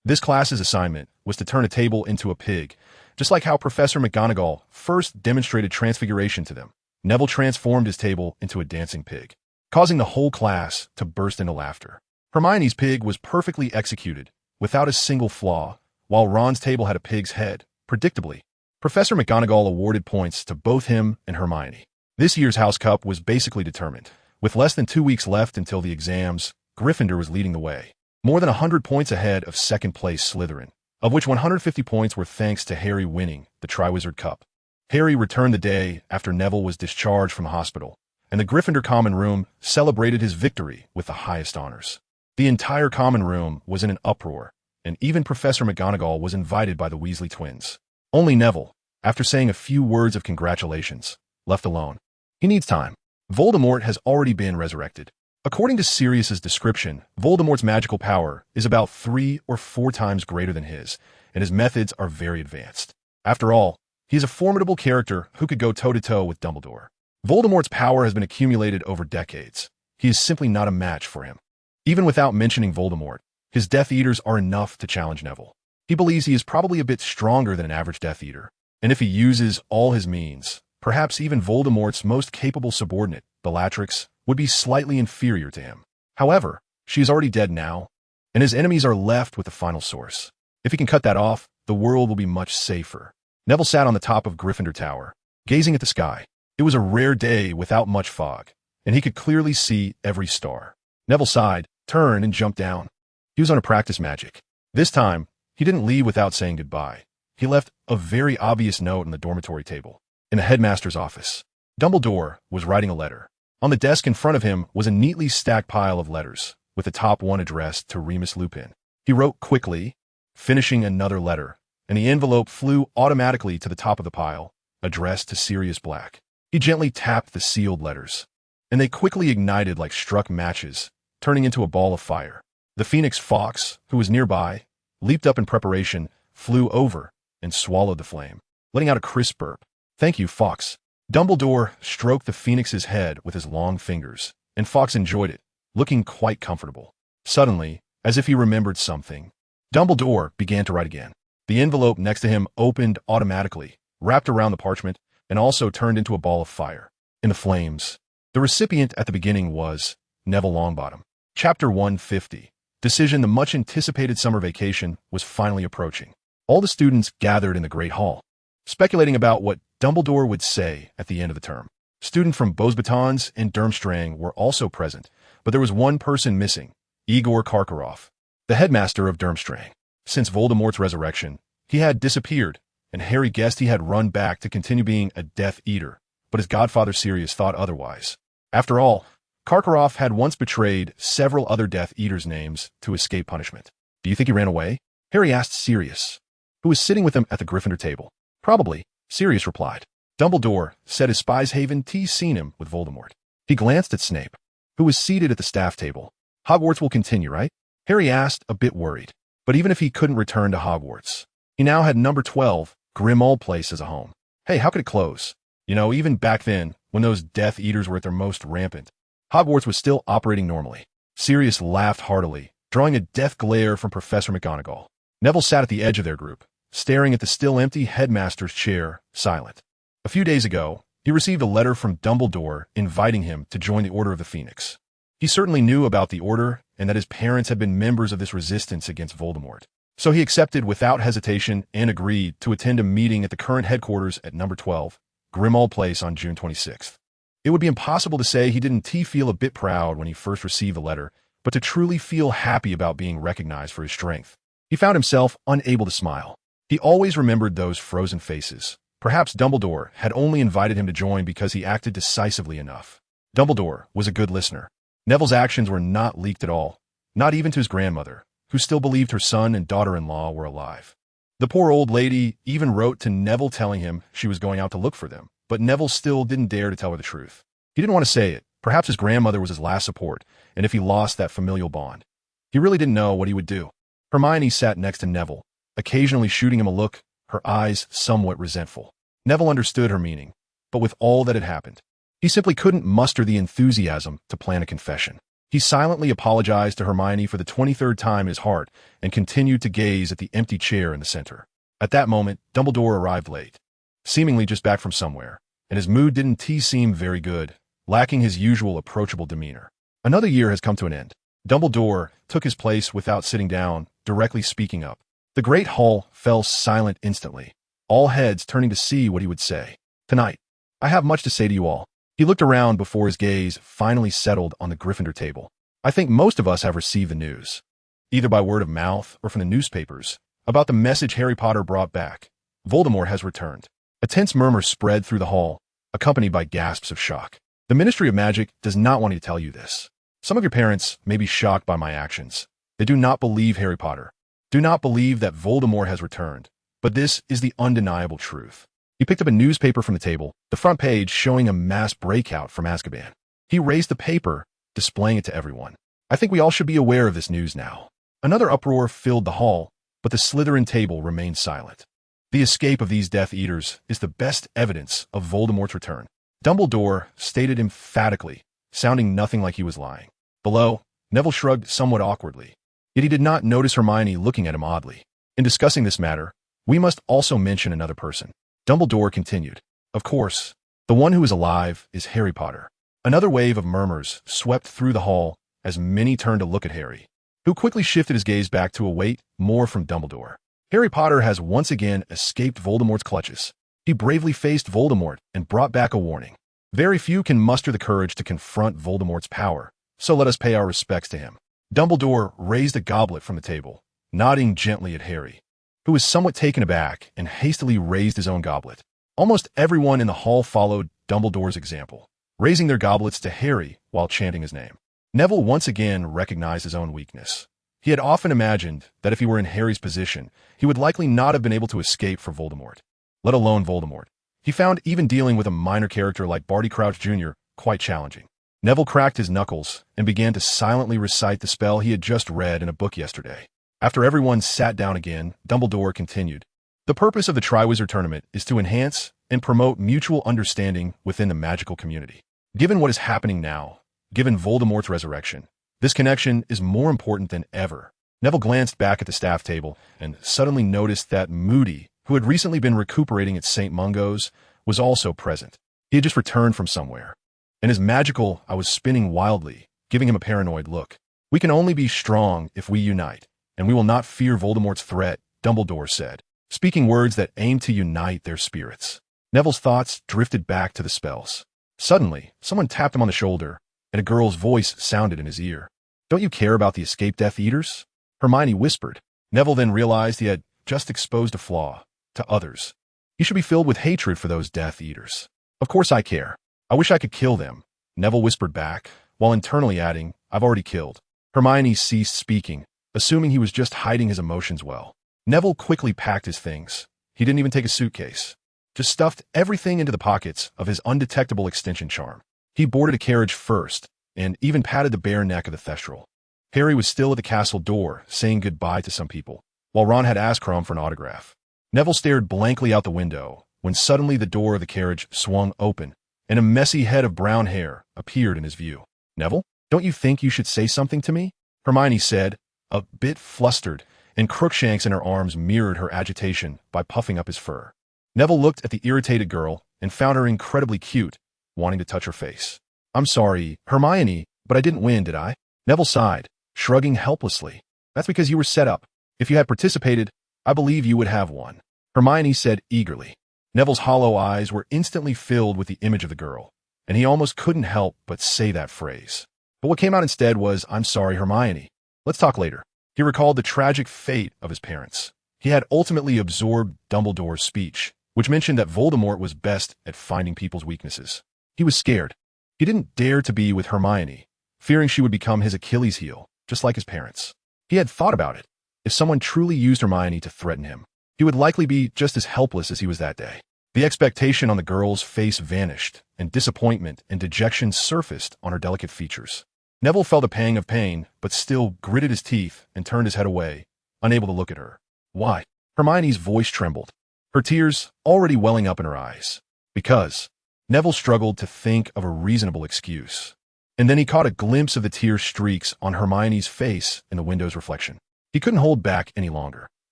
[SPEAKER 1] This class's assignment was to turn a table into a pig, just like how Professor McGonagall first demonstrated Transfiguration to them. Neville transformed his table into a dancing pig, causing the whole class to burst into laughter. Hermione's pig was perfectly executed, without a single flaw, while Ron's table had a pig's head. Predictably, Professor McGonagall awarded points to both him and Hermione. This year's House Cup was basically determined. With less than 2 weeks left until the exams, Gryffindor was leading the way, more than 100 points ahead of second-place Slytherin, of which 150 points were thanks to Harry winning the Triwizard Cup. Harry returned the day after Neville was discharged from hospital, and the Gryffindor Common Room celebrated his victory with the highest honors. The entire Common Room was in an uproar, and even Professor McGonagall was invited by the Weasley twins. Only Neville, after saying a few words of congratulations, left alone. He needs time. Voldemort has already been resurrected. According to Sirius's description, Voldemort's magical power is about 3 or 4 times greater than his, and his methods are very advanced. After all, he is a formidable character who could go toe-to-toe with Dumbledore. Voldemort's power has been accumulated over decades. He is simply not a match for him. Even without mentioning Voldemort, his Death Eaters are enough to challenge Neville. He believes he is probably a bit stronger than an average Death Eater, and if he uses all his means, perhaps even Voldemort's most capable subordinate, Bellatrix, would be slightly inferior to him. However, she is already dead now, and his enemies are left with the final source. If he can cut that off, the world will be much safer. Neville sat on the top of Gryffindor Tower, gazing at the sky. It was a rare day without much fog, and he could clearly see every star. Neville sighed, turned, and jumped down. He was on a practice magic. This time, he didn't leave without saying goodbye. He left a very obvious note on the dormitory table. In the headmaster's office, Dumbledore was writing a letter. On the desk in front of him was a neatly stacked pile of letters, with the top one addressed to Remus Lupin. He wrote quickly, finishing another letter, and the envelope flew automatically to the top of the pile, addressed to Sirius Black. He gently tapped the sealed letters, and they quickly ignited like struck matches, turning into a ball of fire. The phoenix fox, who was nearby, leaped up in preparation, flew over, and swallowed the flame, letting out a crisp burp. "Thank you, Fox." Dumbledore stroked the phoenix's head with his long fingers, and Fox enjoyed it, looking quite comfortable. Suddenly, as if he remembered something, Dumbledore began to write again. The envelope next to him opened automatically, wrapped around the parchment, and also turned into a ball of fire. In the flames, the recipient at the beginning was Neville Longbottom. Chapter 150. Decision. The much-anticipated summer vacation was finally approaching. All the students gathered in the Great Hall, speculating about what Dumbledore would say at the end of the term. Students from Beauxbatons and Durmstrang were also present, but there was one person missing, Igor Karkaroff, the headmaster of Durmstrang. Since Voldemort's resurrection, he had disappeared, and Harry guessed he had run back to continue being a Death Eater, but his godfather Sirius thought otherwise. After all, Karkaroff had once betrayed several other Death Eaters' names to escape punishment. "Do you think he ran away?" Harry asked Sirius, who was sitting with him at the Gryffindor table. "Probably," Sirius replied. Dumbledore said his spies haven't seen him with Voldemort. He glanced at Snape, who was seated at the staff table. "Hogwarts will continue, right?" Harry asked, a bit worried. But even if he couldn't return to Hogwarts, he now had number 12, Grimmauld Place, as a home. Hey, how could it close? You know, even back then, when those Death Eaters were at their most rampant, Hogwarts was still operating normally. Sirius laughed heartily, drawing a death glare from Professor McGonagall. Neville sat at the edge of their group, staring at the still empty headmaster's chair, silent. A few days ago, he received a letter from Dumbledore inviting him to join the Order of the Phoenix. He certainly knew about the Order and that his parents had been members of this resistance against Voldemort. So he accepted without hesitation and agreed to attend a meeting at the current headquarters at number 12, Grimmauld Place, on June 26th. It would be impossible to say he didn't feel a bit proud when he first received the letter, but to truly feel happy about being recognized for his strength. He found himself unable to smile. He always remembered those frozen faces. Perhaps Dumbledore had only invited him to join because he acted decisively enough. Dumbledore was a good listener. Neville's actions were not leaked at all, not even to his grandmother, who still believed her son and daughter-in-law were alive. The poor old lady even wrote to Neville telling him she was going out to look for them, but Neville still didn't dare to tell her the truth. He didn't want to say it. Perhaps his grandmother was his last support, and if he lost that familial bond, he really didn't know what he would do. Hermione sat next to Neville, occasionally shooting him a look, her eyes somewhat resentful. Neville understood her meaning, but with all that had happened, he simply couldn't muster the enthusiasm to plan a confession. He silently apologized to Hermione for the 23rd time in his heart and continued to gaze at the empty chair in the center. At that moment, Dumbledore arrived late, seemingly just back from somewhere, and his mood didn't seem very good, lacking his usual approachable demeanor. Another year has come to an end. Dumbledore took his place without sitting down, directly speaking up. The Great Hall fell silent instantly, all heads turning to see what he would say. "Tonight, I have much to say to you all." He looked around before his gaze finally settled on the Gryffindor table. "I think most of us have received the news, either by word of mouth or from the newspapers, about the message Harry Potter brought back. Voldemort has returned." A tense murmur spread through the hall, accompanied by gasps of shock. "The Ministry of Magic does not want me to tell you this. Some of your parents may be shocked by my actions. They do not believe Harry Potter, do not believe that Voldemort has returned, but this is the undeniable truth." He picked up a newspaper from the table, the front page showing a mass breakout from Azkaban. He raised the paper, displaying it to everyone. "I think we all should be aware of this news now." Another uproar filled the hall, but the Slytherin table remained silent. "The escape of these Death Eaters is the best evidence of Voldemort's return," Dumbledore stated emphatically, sounding nothing like he was lying. Below, Neville shrugged somewhat awkwardly, yet he did not notice Hermione looking at him oddly. "In discussing this matter, we must also mention another person," Dumbledore continued. "Of course, the one who is alive is Harry Potter." Another wave of murmurs swept through the hall as many turned to look at Harry, who quickly shifted his gaze back to await more from Dumbledore. Harry Potter has once again escaped Voldemort's clutches. He bravely faced Voldemort and brought back a warning. Very few can muster the courage to confront Voldemort's power, so let us pay our respects to him. Dumbledore raised a goblet from the table, nodding gently at Harry, who was somewhat taken aback and hastily raised his own goblet. Almost everyone in the hall followed Dumbledore's example, raising their goblets to Harry while chanting his name. Neville once again recognized his own weakness. He had often imagined that if he were in Harry's position, he would likely not have been able to escape from Voldemort, let alone Voldemort. He found even dealing with a minor character like Barty Crouch Jr. quite challenging. Neville cracked his knuckles and began to silently recite the spell he had just read in a book yesterday. After everyone sat down again, Dumbledore continued. The purpose of the Triwizard Tournament is to enhance and promote mutual understanding within the magical community. Given what is happening now, given Voldemort's resurrection, this connection is more important than ever. Neville glanced back at the staff table and suddenly noticed that Moody, who had recently been recuperating at St. Mungo's, was also present. He had just returned from somewhere, and his magical eye was spinning wildly, giving him a paranoid look. We can only be strong if we unite, and we will not fear Voldemort's threat, Dumbledore said, speaking words that aimed to unite their spirits. Neville's thoughts drifted back to the spells. Suddenly, someone tapped him on the shoulder, and a girl's voice sounded in his ear. Don't you care about the escaped Death Eaters? Hermione whispered. Neville then realized he had just exposed a flaw to others. He should be filled with hatred for those Death Eaters. Of course I care. I wish I could kill them, Neville whispered back, while internally adding, I've already killed. Hermione ceased speaking, assuming he was just hiding his emotions well. Neville quickly packed his things. He didn't even take a suitcase. Just stuffed everything into the pockets of his undetectable extension charm. He boarded a carriage first, and even patted the bare neck of the Thestral. Harry was still at the castle door, saying goodbye to some people, while Ron had asked Crumb for an autograph. Neville stared blankly out the window, when suddenly the door of the carriage swung open, and a messy head of brown hair appeared in his view. Neville, don't you think you should say something to me? Hermione said, a bit flustered, and Crookshanks in her arms mirrored her agitation by puffing up his fur. Neville looked at the irritated girl and found her incredibly cute, wanting to touch her face. I'm sorry, Hermione, but I didn't win, did I? Neville sighed, shrugging helplessly. That's because you were set up. If you had participated, I believe you would have won. Hermione said eagerly. Neville's hollow eyes were instantly filled with the image of the girl, and he almost couldn't help but say that phrase. But what came out instead was, I'm sorry, Hermione. Let's talk later. He recalled the tragic fate of his parents. He had ultimately absorbed Dumbledore's speech, which mentioned that Voldemort was best at finding people's weaknesses. He was scared. He didn't dare to be with Hermione, fearing she would become his Achilles heel, just like his parents. He had thought about it. If someone truly used Hermione to threaten him, he would likely be just as helpless as he was that day. The expectation on the girl's face vanished, and disappointment and dejection surfaced on her delicate features. Neville felt a pang of pain, but still gritted his teeth and turned his head away, unable to look at her. Why? Hermione's voice trembled, her tears already welling up in her eyes. Because Neville struggled to think of a reasonable excuse. And then he caught a glimpse of the tear streaks on Hermione's face in the window's reflection. He couldn't hold back any longer.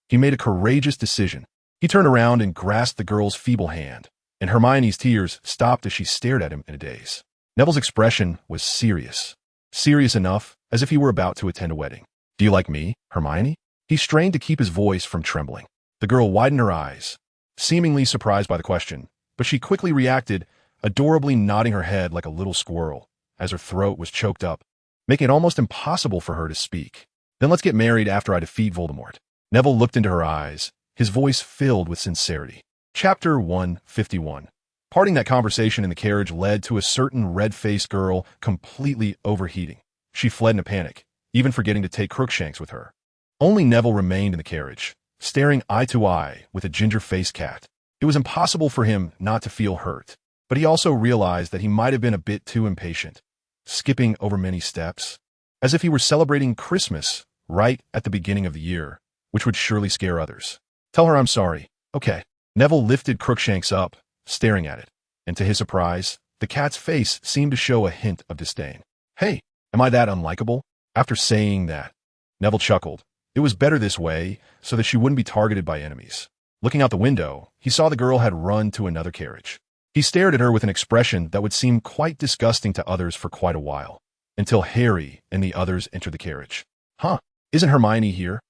[SPEAKER 1] He made a courageous decision. He turned around and grasped the girl's feeble hand, and Hermione's tears stopped as she stared at him in a daze. Neville's expression was serious. Serious enough as if he were about to attend a wedding. Do you like me, Hermione? He strained to keep his voice from trembling. The girl widened her eyes, seemingly surprised by the question, but she quickly reacted, adorably nodding her head like a little squirrel, as her throat was choked up, making it almost impossible for her to speak. Then let's get married after I defeat Voldemort. Neville looked into her eyes, his voice filled with sincerity. Chapter 151. Parting that conversation in the carriage led to a certain red-faced girl completely overheating. She fled in a panic, even forgetting to take Crookshanks with her. Only Neville remained in the carriage, staring eye to eye with a ginger-faced cat. It was impossible for him not to feel hurt, but he also realized that he might have been a bit too impatient, skipping over many steps, as if he were celebrating Christmas right at the beginning of the year, which would surely scare others. Tell her I'm sorry. Okay. Neville lifted Crookshanks up, staring at it, and to his surprise, the cat's face seemed to show a hint of disdain. Hey, am I that unlikable? After saying that, Neville chuckled. It was better this way, so that she wouldn't be targeted by enemies. Looking out the window, he saw the girl had run to another carriage. He stared at her with an expression that would seem quite disgusting to others for quite a while, until Harry and the others entered the carriage. Huh, isn't Hermione here?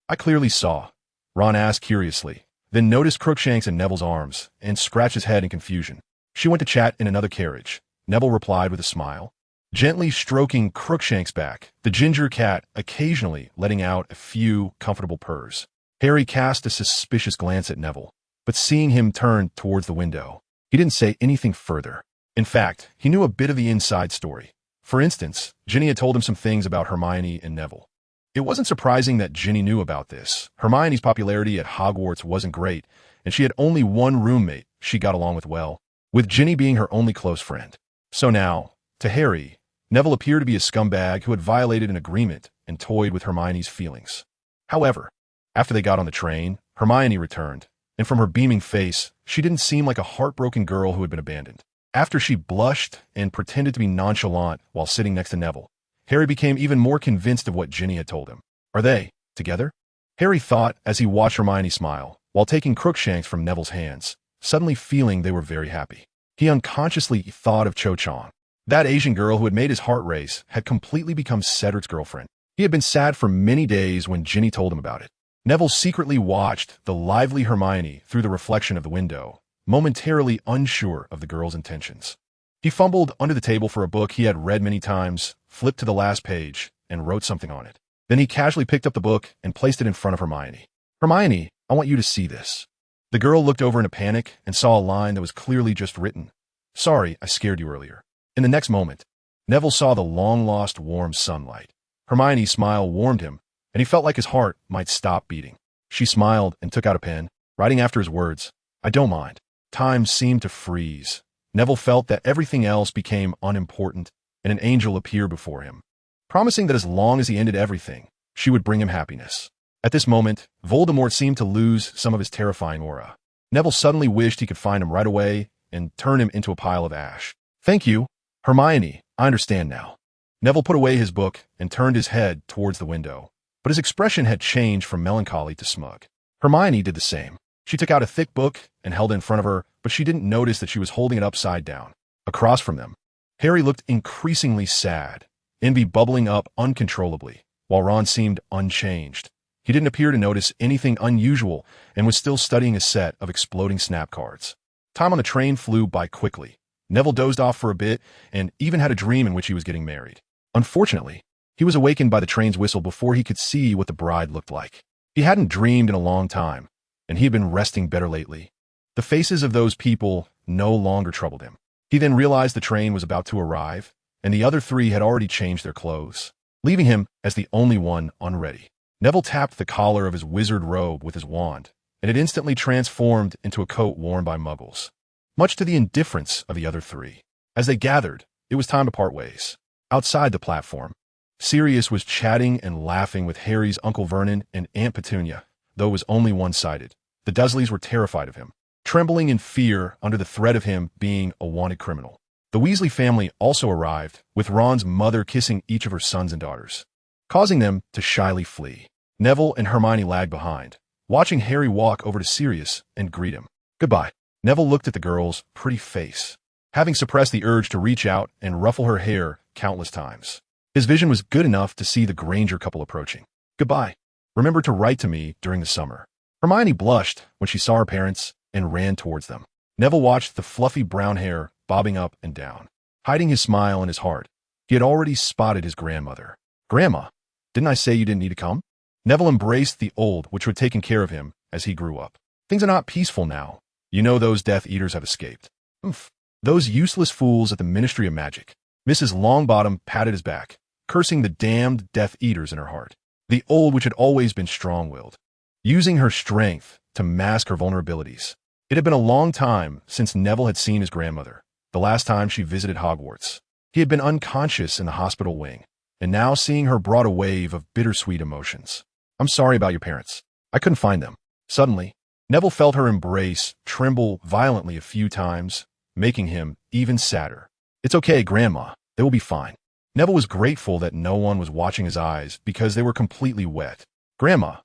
[SPEAKER 1] I clearly saw. Ron asked curiously, then noticed Crookshanks in Neville's arms, and scratched his head in confusion. She went to chat in another carriage. Neville replied with a smile, gently stroking Crookshanks' back, the ginger cat occasionally letting out a few comfortable purrs. Harry cast a suspicious glance at Neville, but seeing him turn towards the window, he didn't say anything further. In fact, he knew a bit of the inside story. For instance, Ginny had told him some things about Hermione and Neville. It wasn't surprising that Ginny knew about this. Hermione's popularity at Hogwarts wasn't great, and she had only one roommate she got along with well, with Ginny being her only close friend. So now, to Harry, Neville appeared to be a scumbag who had violated an agreement and toyed with Hermione's feelings. However, after they got on the train, Hermione returned, and from her beaming face, she didn't seem like a heartbroken girl who had been abandoned. After she blushed and pretended to be nonchalant while sitting next to Neville, Harry became even more convinced of what Ginny had told him. Are they together? Harry thought as he watched Hermione smile, while taking Crookshanks from Neville's hands, suddenly feeling they were very happy. He unconsciously thought of Cho Chang. That Asian girl who had made his heart race had completely become Cedric's girlfriend. He had been sad for many days when Ginny told him about it. Neville secretly watched the lively Hermione through the reflection of the window, momentarily unsure of the girl's intentions. He fumbled under the table for a book he had read many times, flipped to the last page, and wrote something on it. Then he casually picked up the book and placed it in front of Hermione. Hermione, I want you to see this. The girl looked over in a panic and saw a line that was clearly just written. Sorry, I scared you earlier. In the next moment, Neville saw the long-lost warm sunlight. Hermione's smile warmed him, and he felt like his heart might stop beating. She smiled and took out a pen, writing after his words, I don't mind. Time seemed to freeze. Neville felt that everything else became unimportant, and an angel appeared before him, promising that as long as he ended everything, she would bring him happiness. At this moment, Voldemort seemed to lose some of his terrifying aura. Neville suddenly wished he could find him right away and turn him into a pile of ash. Thank you, Hermione, I understand now. Neville put away his book and turned his head towards the window, but his expression had changed from melancholy to smug. Hermione did the same. She took out a thick book and held it in front of her, but she didn't notice that she was holding it upside down. Across from them, Harry looked increasingly sad, envy bubbling up uncontrollably, while Ron seemed unchanged. He didn't appear to notice anything unusual and was still studying a set of exploding snap cards. Time on the train flew by quickly. Neville dozed off for a bit and even had a dream in which he was getting married. Unfortunately, he was awakened by the train's whistle before he could see what the bride looked like. He hadn't dreamed in a long time, and he had been resting better lately. The faces of those people no longer troubled him. He then realized the train was about to arrive, and the other three had already changed their clothes, leaving him as the only one unready. Neville tapped the collar of his wizard robe with his wand, and it instantly transformed into a coat worn by muggles, much to the indifference of the other three. As they gathered, it was time to part ways. Outside the platform, Sirius was chatting and laughing with Harry's Uncle Vernon and Aunt Petunia, though it was only one-sided. The Dursleys were terrified of him, trembling in fear under the threat of him being a wanted criminal. The Weasley family also arrived, with Ron's mother kissing each of her sons and daughters, causing them to shyly flee. Neville and Hermione lagged behind, watching Harry walk over to Sirius and greet him. Goodbye. Neville looked at the girl's pretty face, having suppressed the urge to reach out and ruffle her hair countless times. His vision was good enough to see the Granger couple approaching. Goodbye. Remember to write to me during the summer. Hermione blushed when she saw her parents and ran towards them. Neville watched the fluffy brown hair bobbing up and down. Hiding his smile in his heart, he had already spotted his grandmother. Grandma, didn't I say you didn't need to come? Neville embraced the old which had taken care of him as he grew up. Things are not peaceful now. You know those Death Eaters have escaped. Oof. Those useless fools at the Ministry of Magic. Mrs. Longbottom patted his back, cursing the damned Death Eaters in her heart. The old which had always been strong-willed, using her strength to mask her vulnerabilities. It had been a long time since Neville had seen his grandmother, the last time she visited Hogwarts. He had been unconscious in the hospital wing, and now seeing her brought a wave of bittersweet emotions. I'm sorry about your parents. I couldn't find them. Suddenly, Neville felt her embrace tremble violently a few times, making him even sadder. It's okay, Grandma. They will be fine. Neville was grateful that no one was watching his eyes because they were completely wet. Grandma,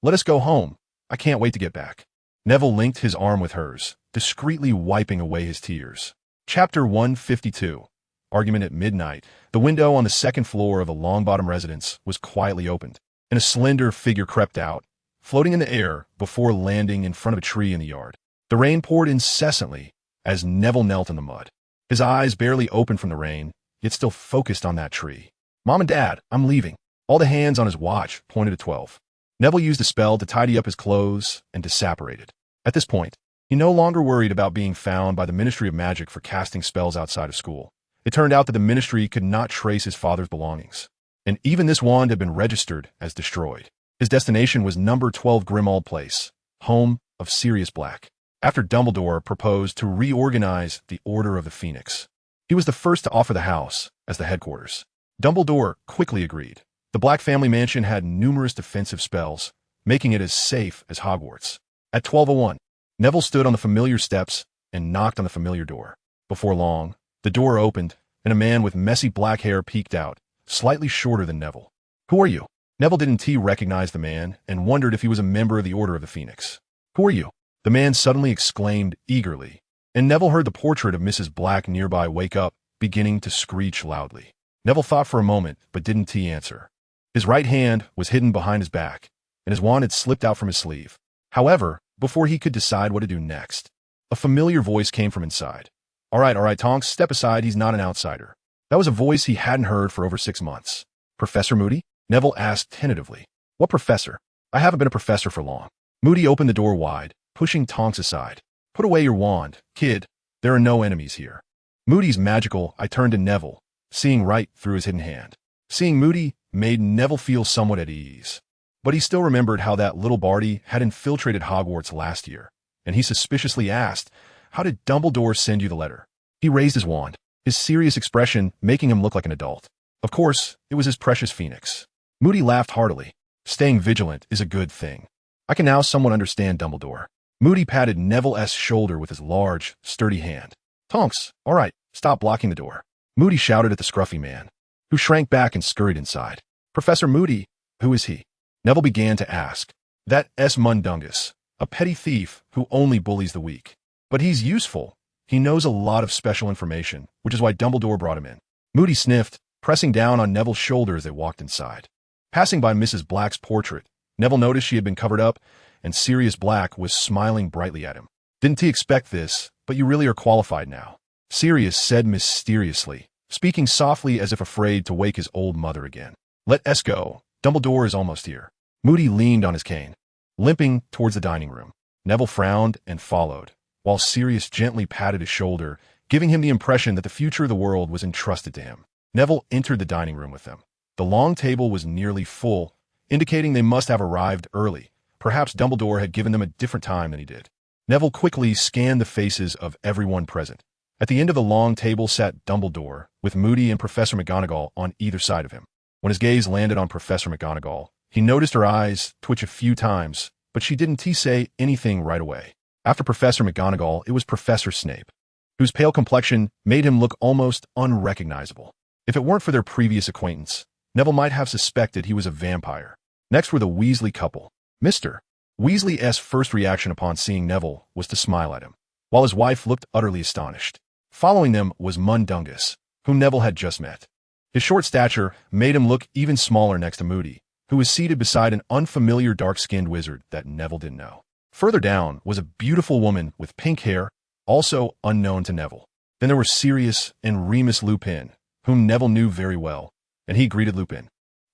[SPEAKER 1] let us go home. I can't wait to get back. Neville linked his arm with hers, discreetly wiping away his tears. Chapter 152. Argument at midnight. The window on the second floor of the Longbottom residence was quietly opened, and a slender figure crept out, floating in the air before landing in front of a tree in the yard. The rain poured incessantly as Neville knelt in the mud. His eyes barely opened from the rain, yet still focused on that tree. Mom and Dad, I'm leaving. All the hands on his watch pointed to 12. Neville used a spell to tidy up his clothes and disapparate it. At this point, he no longer worried about being found by the Ministry of Magic for casting spells outside of school. It turned out that the Ministry could not trace his father's belongings, and even this wand had been registered as destroyed. His destination was number 12 Grimmauld Place, home of Sirius Black. After Dumbledore proposed to reorganize the Order of the Phoenix, he was the first to offer the house as the headquarters. Dumbledore quickly agreed. The Black family mansion had numerous defensive spells, making it as safe as Hogwarts. At 12:01, Neville stood on the familiar steps and knocked on the familiar door. Before long, the door opened, and a man with messy black hair peeked out, slightly shorter than Neville. "Who are you?" Neville didn't recognize the man and wondered if he was a member of the Order of the Phoenix. "Who are you?" the man suddenly exclaimed eagerly, and Neville heard the portrait of Mrs. Black nearby wake up, beginning to screech loudly. Neville thought for a moment, but didn't answer. His right hand was hidden behind his back, and his wand had slipped out from his sleeve. However, before he could decide what to do next, a familiar voice came from inside. All right, Tonks, step aside, he's not an outsider." That was a voice he hadn't heard for over 6 months. "Professor Moody?" Neville asked tentatively. "What professor? I haven't been a professor for long." Moody opened the door wide, pushing Tonks aside. "Put away your wand, kid. There are no enemies here." "Moody's magical," I turned to Neville, seeing right through his hidden hand. Seeing Moody made Neville feel somewhat at ease. But he still remembered how that little Barty had infiltrated Hogwarts last year, and he suspiciously asked, "How did Dumbledore send you the letter?" He raised his wand, his serious expression making him look like an adult. Of course, it was his precious phoenix. Moody laughed heartily. "Staying vigilant is a good thing. I can now somewhat understand Dumbledore." Moody patted Neville's shoulder with his large, sturdy hand. "Tonks, all right, stop blocking the door." Moody shouted at the scruffy man, who shrank back and scurried inside. "Professor Moody, who is he?" Neville began to ask. "That S. Mundungus, a petty thief who only bullies the weak. But he's useful. He knows a lot of special information, which is why Dumbledore brought him in." Moody sniffed, pressing down on Neville's shoulder as they walked inside. Passing by Mrs. Black's portrait, Neville noticed she had been covered up, and Sirius Black was smiling brightly at him. "Didn't he expect this, but you really are qualified now," Sirius said mysteriously, speaking softly as if afraid to wake his old mother again. "Let us go. Dumbledore is almost here." Moody leaned on his cane, limping towards the dining room. Neville frowned and followed, while Sirius gently patted his shoulder, giving him the impression that the future of the world was entrusted to him. Neville entered the dining room with them. The long table was nearly full, indicating they must have arrived early. Perhaps Dumbledore had given them a different time than he did. Neville quickly scanned the faces of everyone present. At the end of the long table sat Dumbledore, with Moody and Professor McGonagall on either side of him. When his gaze landed on Professor McGonagall, he noticed her eyes twitch a few times, but she didn't say anything right away. After Professor McGonagall, it was Professor Snape, whose pale complexion made him look almost unrecognizable. If it weren't for their previous acquaintance, Neville might have suspected he was a vampire. Next were the Weasley couple. Mr. Weasley's first reaction upon seeing Neville was to smile at him, while his wife looked utterly astonished. Following them was Mundungus, whom Neville had just met. His short stature made him look even smaller next to Moody, who was seated beside an unfamiliar dark-skinned wizard that Neville didn't know. Further down was a beautiful woman with pink hair, also unknown to Neville. Then there were Sirius and Remus Lupin, whom Neville knew very well, and he greeted Lupin.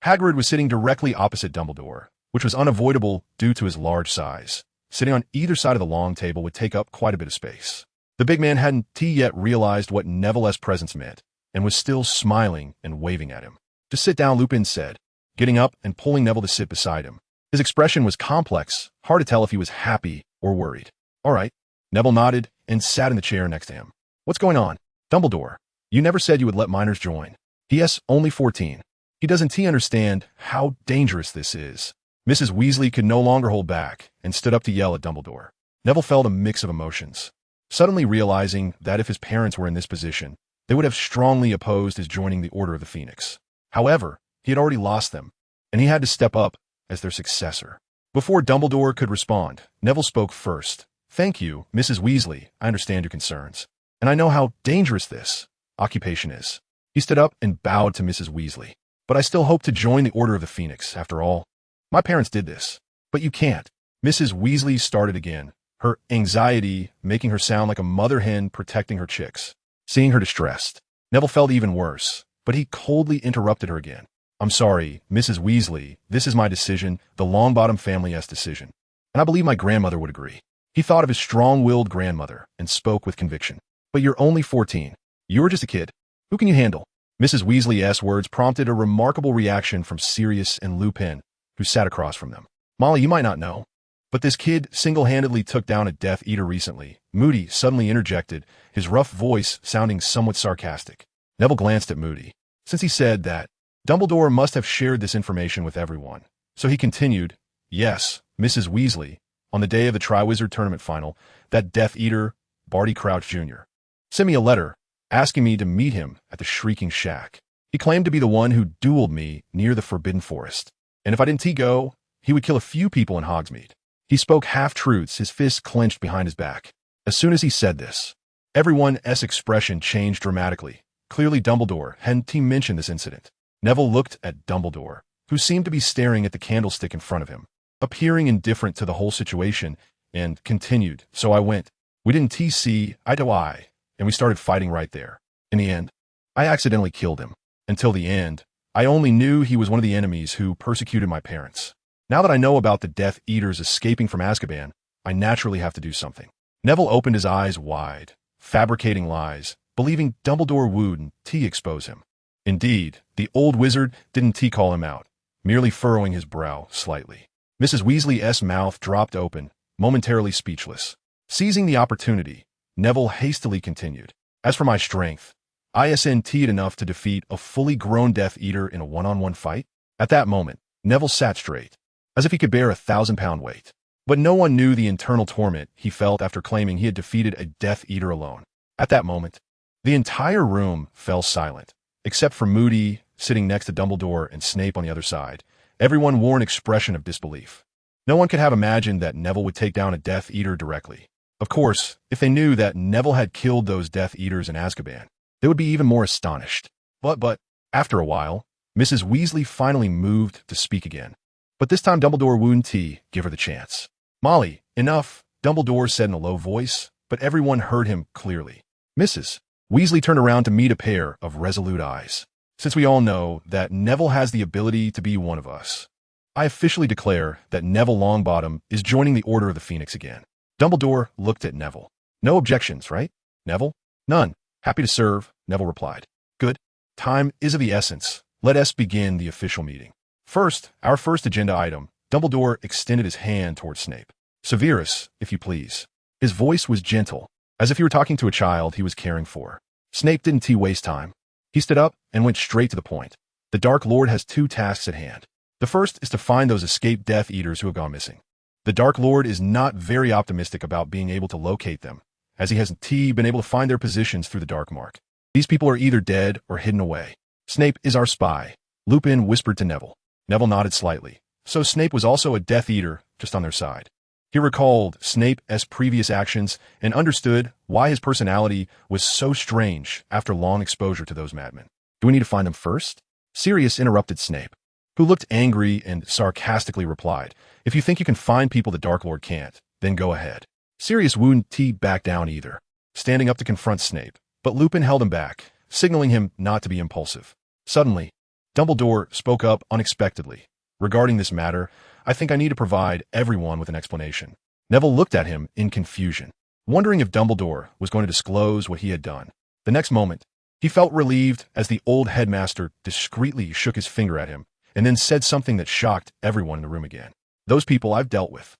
[SPEAKER 1] Hagrid was sitting directly opposite Dumbledore, which was unavoidable due to his large size. Sitting on either side of the long table would take up quite a bit of space. The big man hadn't yet realized what Neville's presence meant, and was still smiling and waving at him. "Just sit down," Lupin said, getting up and pulling Neville to sit beside him. His expression was complex, hard to tell if he was happy or worried. "All right." Neville nodded and sat in the chair next to him. "What's going on?" "Dumbledore, you never said you would let minors join." "P.S. only 14. He doesn't understand how dangerous this is." Mrs. Weasley could no longer hold back and stood up to yell at Dumbledore. Neville felt a mix of emotions, suddenly realizing that if his parents were in this position, they would have strongly opposed his joining the Order of the Phoenix. However, he had already lost them, and he had to step up as their successor. Before Dumbledore could respond, Neville spoke first. "Thank you, Mrs. Weasley. I understand your concerns, and I know how dangerous this occupation is." He stood up and bowed to Mrs. Weasley. "But I still hope to join the Order of the Phoenix, after all. My parents did this." "But you can't." Mrs. Weasley started again, her anxiety making her sound like a mother hen protecting her chicks. Seeing her distressed, Neville felt even worse, but he coldly interrupted her again. "I'm sorry, Mrs. Weasley, this is my decision, the Longbottom family's decision. And I believe my grandmother would agree." He thought of his strong-willed grandmother and spoke with conviction. "But you're only 14. You're just a kid. Who can you handle?" Mrs. Weasley's words prompted a remarkable reaction from Sirius and Lupin, who sat across from them. Molly, you might not know, but this kid single-handedly took down a Death Eater recently. Moody suddenly interjected, his rough voice sounding somewhat sarcastic. Neville glanced at Moody. Since he said that, Dumbledore must have shared this information with everyone. So he continued, yes, Mrs. Weasley, on the day of the Triwizard Tournament final, that Death Eater, Barty Crouch Jr., sent me a letter asking me to meet him at the Shrieking Shack. He claimed to be the one who dueled me near the Forbidden Forest, and if I didn't go, he would kill a few people in Hogsmeade. He spoke half-truths, his fists clenched behind his back. As soon as he said this, everyone's expression changed dramatically. Clearly Dumbledore hadn't mentioned this incident. Neville looked at Dumbledore, who seemed to be staring at the candlestick in front of him, appearing indifferent to the whole situation, and continued, so I went. We didn't see eye to eye, and we started fighting right there. In the end, I accidentally killed him. Until the end, I only knew he was one of the enemies who persecuted my parents. Now that I know about the Death Eaters escaping from Azkaban, I naturally have to do something. Neville opened his eyes wide, fabricating lies, believing Dumbledore would expose him. Indeed, the old wizard didn't call him out, merely furrowing his brow slightly. Mrs. Weasley's mouth dropped open, momentarily speechless. Seizing the opportunity, Neville hastily continued. As for my strength, I isn't enough to defeat a fully grown Death Eater in a one-on-one fight. At that moment, Neville sat straight, as if he could bear 1,000-pound weight. But no one knew the internal torment he felt after claiming he had defeated a Death Eater alone. At that moment, the entire room fell silent, except for Moody sitting next to Dumbledore and Snape on the other side. Everyone wore an expression of disbelief. No one could have imagined that Neville would take down a Death Eater directly. Of course, if they knew that Neville had killed those Death Eaters in Azkaban, they would be even more astonished. But, after a while, Mrs. Weasley finally moved to speak again. But this time Dumbledore wouldn't give her the chance. Molly, enough, Dumbledore said in a low voice, but everyone heard him clearly. Mrs. Weasley turned around to meet a pair of resolute eyes. Since we all know that Neville has the ability to be one of us, I officially declare that Neville Longbottom is joining the Order of the Phoenix again. Dumbledore looked at Neville. No objections, right, Neville? None. Happy to serve, Neville replied. Good. Time is of the essence. Let us begin the official meeting. First, our first agenda item. Dumbledore extended his hand towards Snape. Severus, if you please. His voice was gentle, as if he were talking to a child he was caring for. Snape didn't waste time. He stood up and went straight to the point. The Dark Lord has 2 tasks at hand. The first is to find those escaped Death Eaters who have gone missing. The Dark Lord is not very optimistic about being able to locate them, as he hasn't been able to find their positions through the Dark Mark. These people are either dead or hidden away. Snape is our spy, Lupin whispered to Neville. Neville nodded slightly. So Snape was also a Death Eater, just on their side. He recalled Snape's previous actions and understood why his personality was so strange after long exposure to those madmen. Do we need to find them first? Sirius interrupted Snape, who looked angry and sarcastically replied, if you think you can find people the Dark Lord can't, then go ahead. Sirius wouldn't back down either, standing up to confront Snape, but Lupin held him back, signaling him not to be impulsive. Suddenly, Dumbledore spoke up unexpectedly. Regarding this matter, I think I need to provide everyone with an explanation. Neville looked at him in confusion, wondering if Dumbledore was going to disclose what he had done. The next moment, he felt relieved as the old headmaster discreetly shook his finger at him and then said something that shocked everyone in the room again. Those people I've dealt with.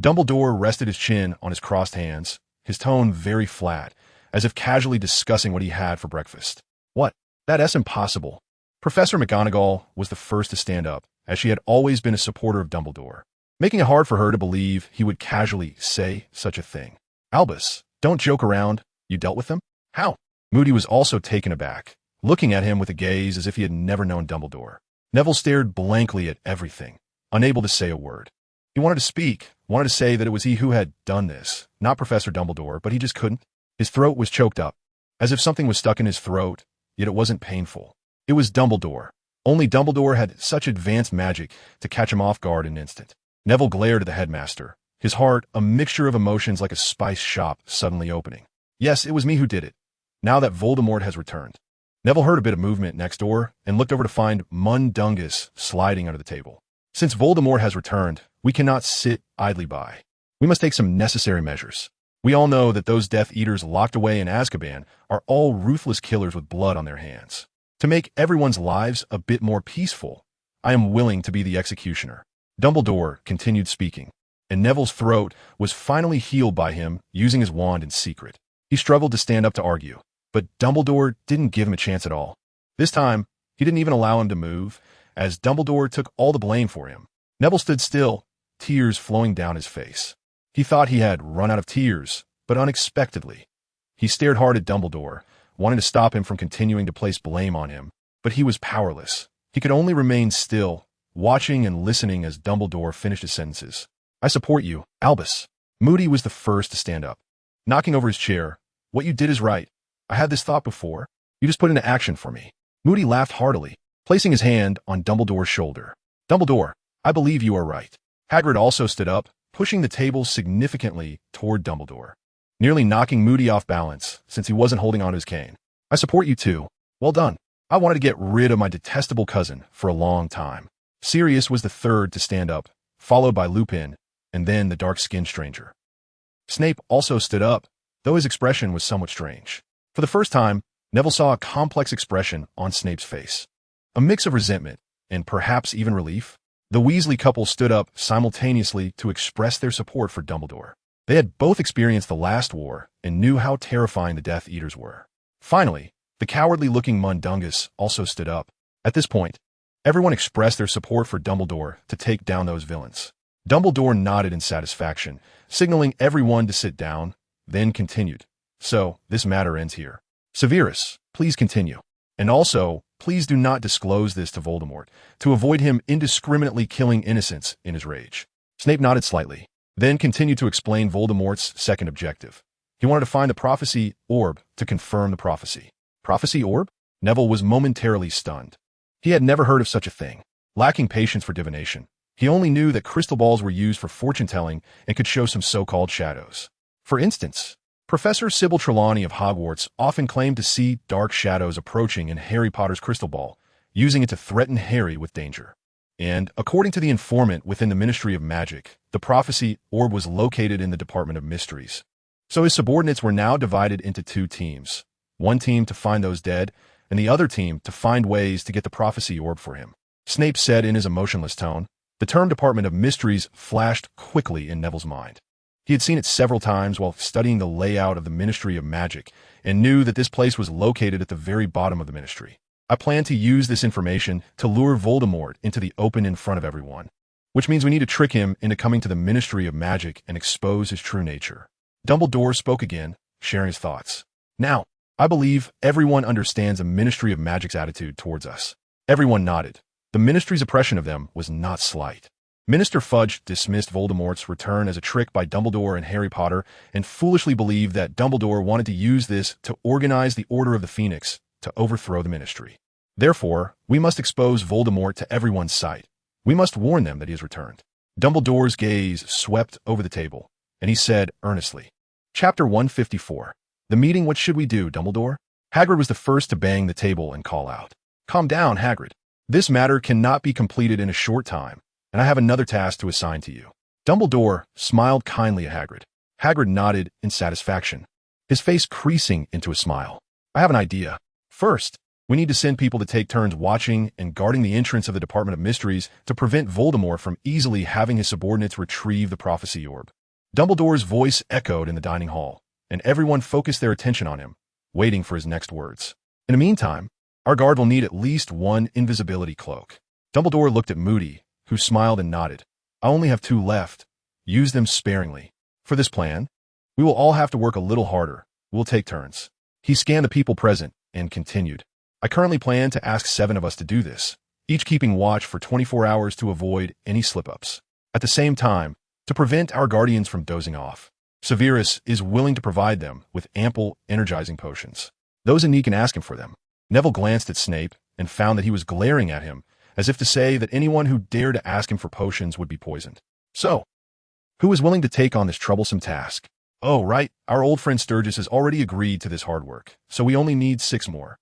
[SPEAKER 1] Dumbledore rested his chin on his crossed hands, his tone very flat, as if casually discussing what he had for breakfast. What? That's impossible. Professor McGonagall was the first to stand up, as she had always been a supporter of Dumbledore, making it hard for her to believe he would casually say such a thing. Albus, don't joke around. You dealt with them? How? Moody was also taken aback, looking at him with a gaze as if he had never known Dumbledore. Neville stared blankly at everything, unable to say a word. He wanted to speak, wanted to say that it was he who had done this, not Professor Dumbledore, but he just couldn't. His throat was choked up, as if something was stuck in his throat, yet it wasn't painful. It was Dumbledore. Only Dumbledore had such advanced magic to catch him off guard in an instant. Neville glared at the headmaster, his heart a mixture of emotions like a spice shop suddenly opening. Yes, it was me who did it, now that Voldemort has returned. Neville heard a bit of movement next door and looked over to find Mundungus sliding under the table. Since Voldemort has returned, we cannot sit idly by. We must take some necessary measures. We all know that those Death Eaters locked away in Azkaban are all ruthless killers with blood on their hands. To make everyone's lives a bit more peaceful, I am willing to be the executioner. Dumbledore continued speaking, and Neville's throat was finally healed by him using his wand in secret. He struggled to stand up to argue, but Dumbledore didn't give him a chance at all. This time, he didn't even allow him to move, as Dumbledore took all the blame for him. Neville stood still, tears flowing down his face. He thought he had run out of tears, but unexpectedly, he stared hard at Dumbledore, wanting to stop him from continuing to place blame on him, but he was powerless. He could only remain still, watching and listening as Dumbledore finished his sentences. I support you, Albus. Moody was the first to stand up, knocking over his chair. What you did is right. I had this thought before. You just put into action for me. Moody laughed heartily, placing his hand on Dumbledore's shoulder. Dumbledore, I believe you are right. Hagrid also stood up, pushing the table significantly toward Dumbledore, nearly knocking Moody off balance since he wasn't holding onto his cane. I support you too. Well done. I wanted to get rid of my detestable cousin for a long time. Sirius was the third to stand up, followed by Lupin, and then the dark-skinned stranger. Snape also stood up, though his expression was somewhat strange. For the first time, Neville saw a complex expression on Snape's face. A mix of resentment, and perhaps even relief. The Weasley couple stood up simultaneously to express their support for Dumbledore. They had both experienced the last war and knew how terrifying the Death Eaters were. Finally, the cowardly-looking Mundungus also stood up. At this point, everyone expressed their support for Dumbledore to take down those villains. Dumbledore nodded in satisfaction, signaling everyone to sit down, then continued. So, this matter ends here. Severus, please continue. And also, please do not disclose this to Voldemort, to avoid him indiscriminately killing innocents in his rage. Snape nodded slightly, then continued to explain Voldemort's second objective. He wanted to find the prophecy orb to confirm the prophecy. Prophecy orb? Neville was momentarily stunned. He had never heard of such a thing. Lacking patience for divination, he only knew that crystal balls were used for fortune-telling and could show some so-called shadows. For instance, Professor Sybil Trelawney of Hogwarts often claimed to see dark shadows approaching in Harry Potter's crystal ball, using it to threaten Harry with danger. And, according to the informant within the Ministry of Magic, the prophecy orb was located in the Department of Mysteries. So his subordinates were now divided into two teams. One team to find those dead, and the other team to find ways to get the prophecy orb for him. Snape said in his emotionless tone. The term Department of Mysteries flashed quickly in Neville's mind. He had seen it several times while studying the layout of the Ministry of Magic and knew that this place was located at the very bottom of the ministry. I plan to use this information to lure Voldemort into the open in front of everyone, which means we need to trick him into coming to the Ministry of Magic and expose his true nature. Dumbledore spoke again, sharing his thoughts. Now, I believe everyone understands the Ministry of Magic's attitude towards us. Everyone nodded. The Ministry's oppression of them was not slight. Minister Fudge dismissed Voldemort's return as a trick by Dumbledore and Harry Potter and foolishly believed that Dumbledore wanted to use this to organize the Order of the Phoenix to overthrow the Ministry. Therefore, we must expose Voldemort to everyone's sight. We must warn them that he has returned. Dumbledore's gaze swept over the table, and he said earnestly, Chapter 154. The meeting. What should we do, Dumbledore? Hagrid was the first to bang the table and call out. Calm down, Hagrid. This matter cannot be completed in a short time, and I have another task to assign to you. Dumbledore smiled kindly at Hagrid. Hagrid nodded in satisfaction, his face creasing into a smile. I have an idea. First, we need to send people to take turns watching and guarding the entrance of the Department of Mysteries to prevent Voldemort from easily having his subordinates retrieve the prophecy orb. Dumbledore's voice echoed in the dining hall, and everyone focused their attention on him, waiting for his next words. In the meantime, our guard will need at least one invisibility cloak. Dumbledore looked at Moody, who smiled and nodded. I only have 2 left. Use them sparingly. For this plan, we will all have to work a little harder. We'll take turns. He scanned the people present and continued. I currently plan to ask 7 of us to do this, each keeping watch for 24 hours to avoid any slip-ups. At the same time, to prevent our guardians from dozing off. Severus is willing to provide them with ample energizing potions. Those in need can ask him for them. Neville glanced at Snape and found that he was glaring at him, as if to say that anyone who dared to ask him for potions would be poisoned. So, who is willing to take on this troublesome task? Oh, right, our old friend Sturgis has already agreed to this hard work, so we only need 6 more.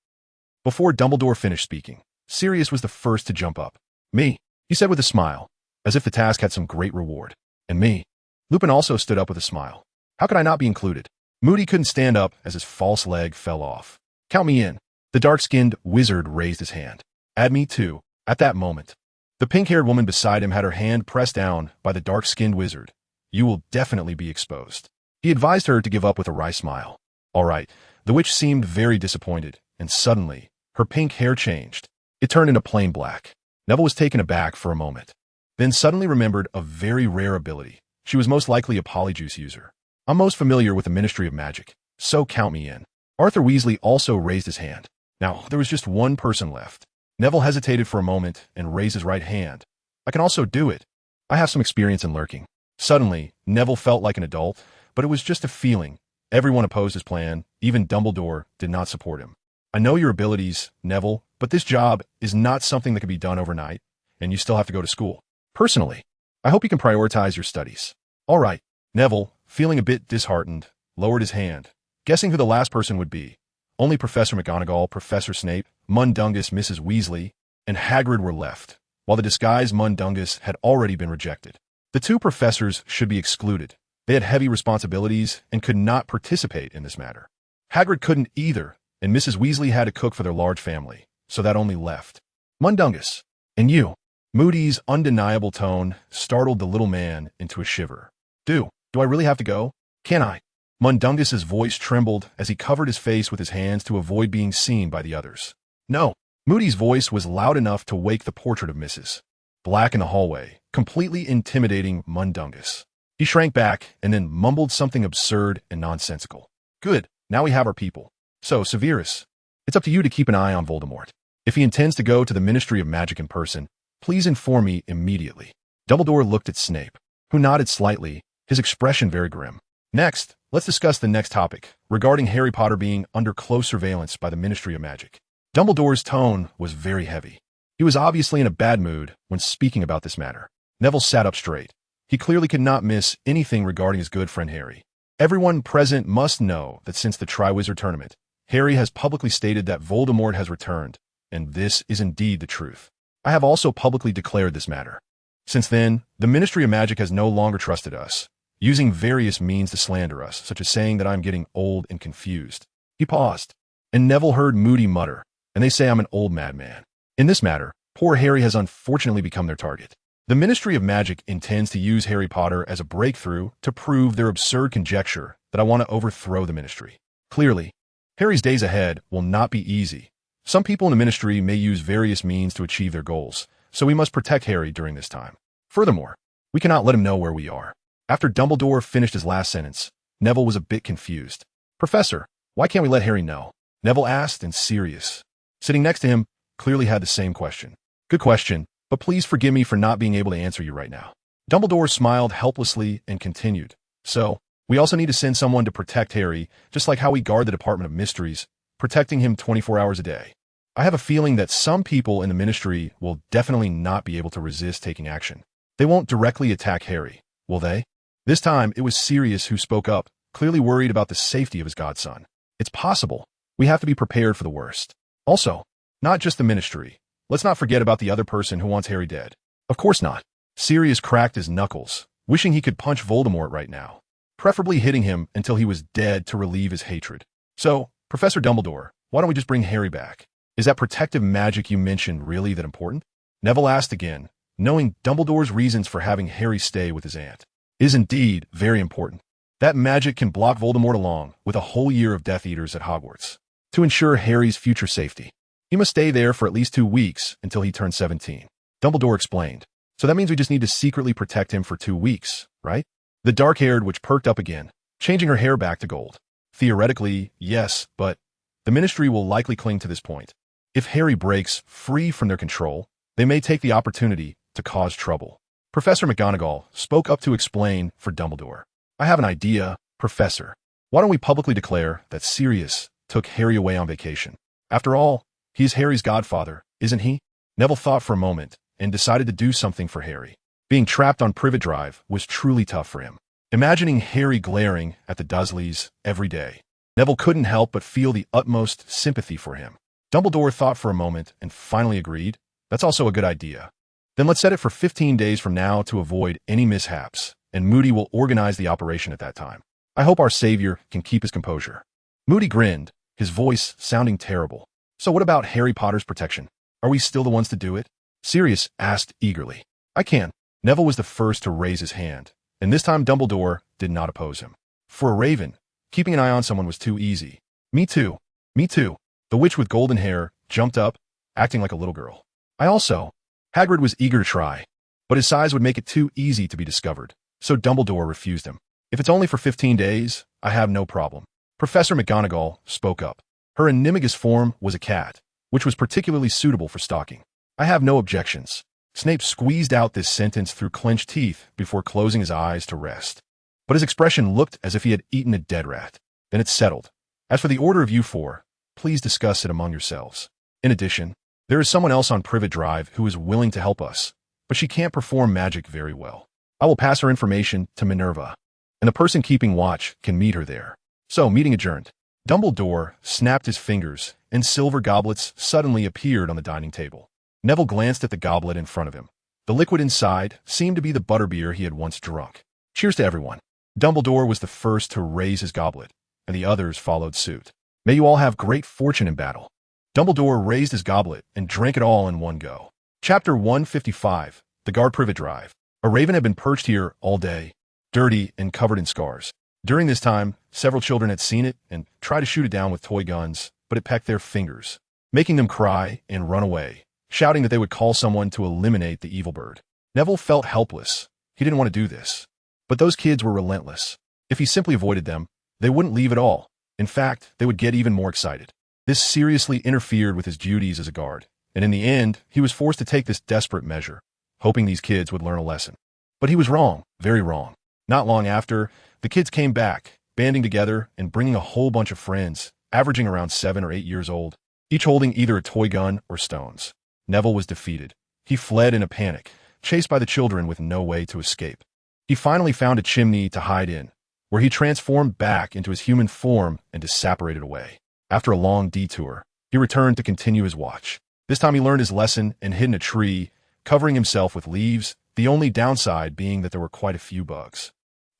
[SPEAKER 1] Before Dumbledore finished speaking, Sirius was the first to jump up. Me, he said with a smile, as if the task had some great reward. And me. Lupin also stood up with a smile. How could I not be included? Moody couldn't stand up as his false leg fell off. Count me in. The dark-skinned wizard raised his hand. Add me too. At that moment, the pink-haired woman beside him had her hand pressed down by the dark-skinned wizard. You will definitely be exposed. He advised her to give up with a wry smile. All right. The witch seemed very disappointed, and suddenly, her pink hair changed. It turned into plain black. Neville was taken aback for a moment, then suddenly remembered a very rare ability. She was most likely a polyjuice user. I'm most familiar with the Ministry of Magic, so count me in. Arthur Weasley also raised his hand. Now, there was just one person left. Neville hesitated for a moment and raised his right hand. I can also do it. I have some experience in lurking. Suddenly, Neville felt like an adult, but it was just a feeling. Everyone opposed his plan. Even Dumbledore did not support him. I know your abilities, Neville, but this job is not something that can be done overnight, and you still have to go to school. Personally, I hope you can prioritize your studies. All right. Neville, feeling a bit disheartened, lowered his hand, guessing who the last person would be. Only Professor McGonagall, Professor Snape, Mundungus, Mrs. Weasley, and Hagrid were left, while the disguised Mundungus had already been rejected. The two professors should be excluded. They had heavy responsibilities and could not participate in this matter. Hagrid couldn't either, and Mrs. Weasley had to cook for their large family, so that only left Mundungus. And you. Moody's undeniable tone startled the little man into a shiver. Do I really have to go? Can I? Mundungus's voice trembled as he covered his face with his hands to avoid being seen by the others. No. Moody's voice was loud enough to wake the portrait of Mrs. Black in the hallway, completely intimidating Mundungus. He shrank back and then mumbled something absurd and nonsensical. Good, now we have our people. So, Severus, it's up to you to keep an eye on Voldemort. If he intends to go to the Ministry of Magic in person, please inform me immediately. Dumbledore looked at Snape, who nodded slightly, his expression very grim. Next, let's discuss the next topic, regarding Harry Potter being under close surveillance by the Ministry of Magic. Dumbledore's tone was very heavy. He was obviously in a bad mood when speaking about this matter. Neville sat up straight. He clearly could not miss anything regarding his good friend Harry. Everyone present must know that since the Triwizard Tournament, Harry has publicly stated that Voldemort has returned, and this is indeed the truth. I have also publicly declared this matter. Since then, the Ministry of Magic has no longer trusted us, using various means to slander us, such as saying that I'm getting old and confused. He paused, and Neville heard Moody mutter, and they say I'm an old madman. In this matter, poor Harry has unfortunately become their target. The Ministry of Magic intends to use Harry Potter as a breakthrough to prove their absurd conjecture that I want to overthrow the Ministry. Clearly, Harry's days ahead will not be easy. Some people in the Ministry may use various means to achieve their goals, so we must protect Harry during this time. Furthermore, we cannot let him know where we are. After Dumbledore finished his last sentence, Neville was a bit confused. Professor, why can't we let Harry know? Neville asked, and Sirius, sitting next to him, clearly had the same question. Good question, but please forgive me for not being able to answer you right now. Dumbledore smiled helplessly and continued. So, we also need to send someone to protect Harry, just like how we guard the Department of Mysteries, protecting him 24 hours a day. I have a feeling that some people in the Ministry will definitely not be able to resist taking action. They won't directly attack Harry, will they? This time, it was Sirius who spoke up, clearly worried about the safety of his godson. It's possible. We have to be prepared for the worst. Also, not just the Ministry. Let's not forget about the other person who wants Harry dead. Of course not. Sirius cracked his knuckles, wishing he could punch Voldemort right now, preferably hitting him until he was dead to relieve his hatred. So, Professor Dumbledore, why don't we just bring Harry back? Is that protective magic you mentioned really that important? Neville asked again, knowing Dumbledore's reasons for having Harry stay with his aunt. It is indeed very important. That magic can block Voldemort along with a whole year of Death Eaters at Hogwarts. To ensure Harry's future safety, he must stay there for at least 2 weeks until he turns 17. Dumbledore explained. So that means we just need to secretly protect him for 2 weeks, right? The dark-haired witch perked up again, changing her hair back to gold. Theoretically, yes, but the Ministry will likely cling to this point. If Harry breaks free from their control, they may take the opportunity to cause trouble. Professor McGonagall spoke up to explain for Dumbledore. I have an idea, Professor. Why don't we publicly declare that Sirius took Harry away on vacation? After all, he is Harry's godfather, isn't he? Neville thought for a moment and decided to do something for Harry. Being trapped on Privet Drive was truly tough for him. Imagining Harry glaring at the Dursleys every day, Neville couldn't help but feel the utmost sympathy for him. Dumbledore thought for a moment and finally agreed. That's also a good idea. Then let's set it for 15 days from now to avoid any mishaps, and Moody will organize the operation at that time. I hope our savior can keep his composure. Moody grinned, his voice sounding terrible. So what about Harry Potter's protection? Are we still the ones to do it? Sirius asked eagerly. I can. Neville was the first to raise his hand, and this time Dumbledore did not oppose him. For a raven, keeping an eye on someone was too easy. Me too. Me too. The witch with golden hair jumped up, acting like a little girl. I also. Hagrid was eager to try, but his size would make it too easy to be discovered, so Dumbledore refused him. If it's only for 15 days, I have no problem. Professor McGonagall spoke up. Her animagus form was a cat, which was particularly suitable for stalking. I have no objections. Snape squeezed out this sentence through clenched teeth before closing his eyes to rest. But his expression looked as if he had eaten a dead rat. Then it settled. As for the order of you four, please discuss it among yourselves. In addition, there is someone else on Privet Drive who is willing to help us, but she can't perform magic very well. I will pass her information to Minerva, and the person keeping watch can meet her there. So, meeting adjourned. Dumbledore snapped his fingers, and silver goblets suddenly appeared on the dining table. Neville glanced at the goblet in front of him. The liquid inside seemed to be the butterbeer he had once drunk. Cheers to everyone. Dumbledore was the first to raise his goblet, and the others followed suit. May you all have great fortune in battle. Dumbledore raised his goblet and drank it all in one go. Chapter 155, The Guard Privet Drive. A raven had been perched here all day, dirty and covered in scars. During this time, several children had seen it and tried to shoot it down with toy guns, but it pecked their fingers, making them cry and run away, shouting that they would call someone to eliminate the evil bird. Neville felt helpless. He didn't want to do this. But those kids were relentless. If he simply avoided them, they wouldn't leave at all. In fact, they would get even more excited. This seriously interfered with his duties as a guard, and in the end, he was forced to take this desperate measure, hoping these kids would learn a lesson. But he was wrong, very wrong. Not long after, the kids came back, banding together and bringing a whole bunch of friends, averaging around 7 or 8 years old, each holding either a toy gun or stones. Neville was defeated. He fled in a panic, chased by the children with no way to escape. He finally found a chimney to hide in, where he transformed back into his human form and disapparated away. After a long detour, he returned to continue his watch. This time he learned his lesson and hid in a tree, covering himself with leaves, the only downside being that there were quite a few bugs.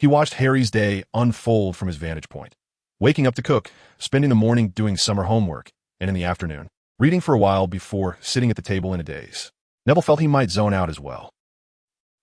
[SPEAKER 1] He watched Harry's day unfold from his vantage point, waking up to cook, spending the morning doing summer homework, and in the afternoon, reading for a while before sitting at the table in a daze. Neville felt he might zone out as well.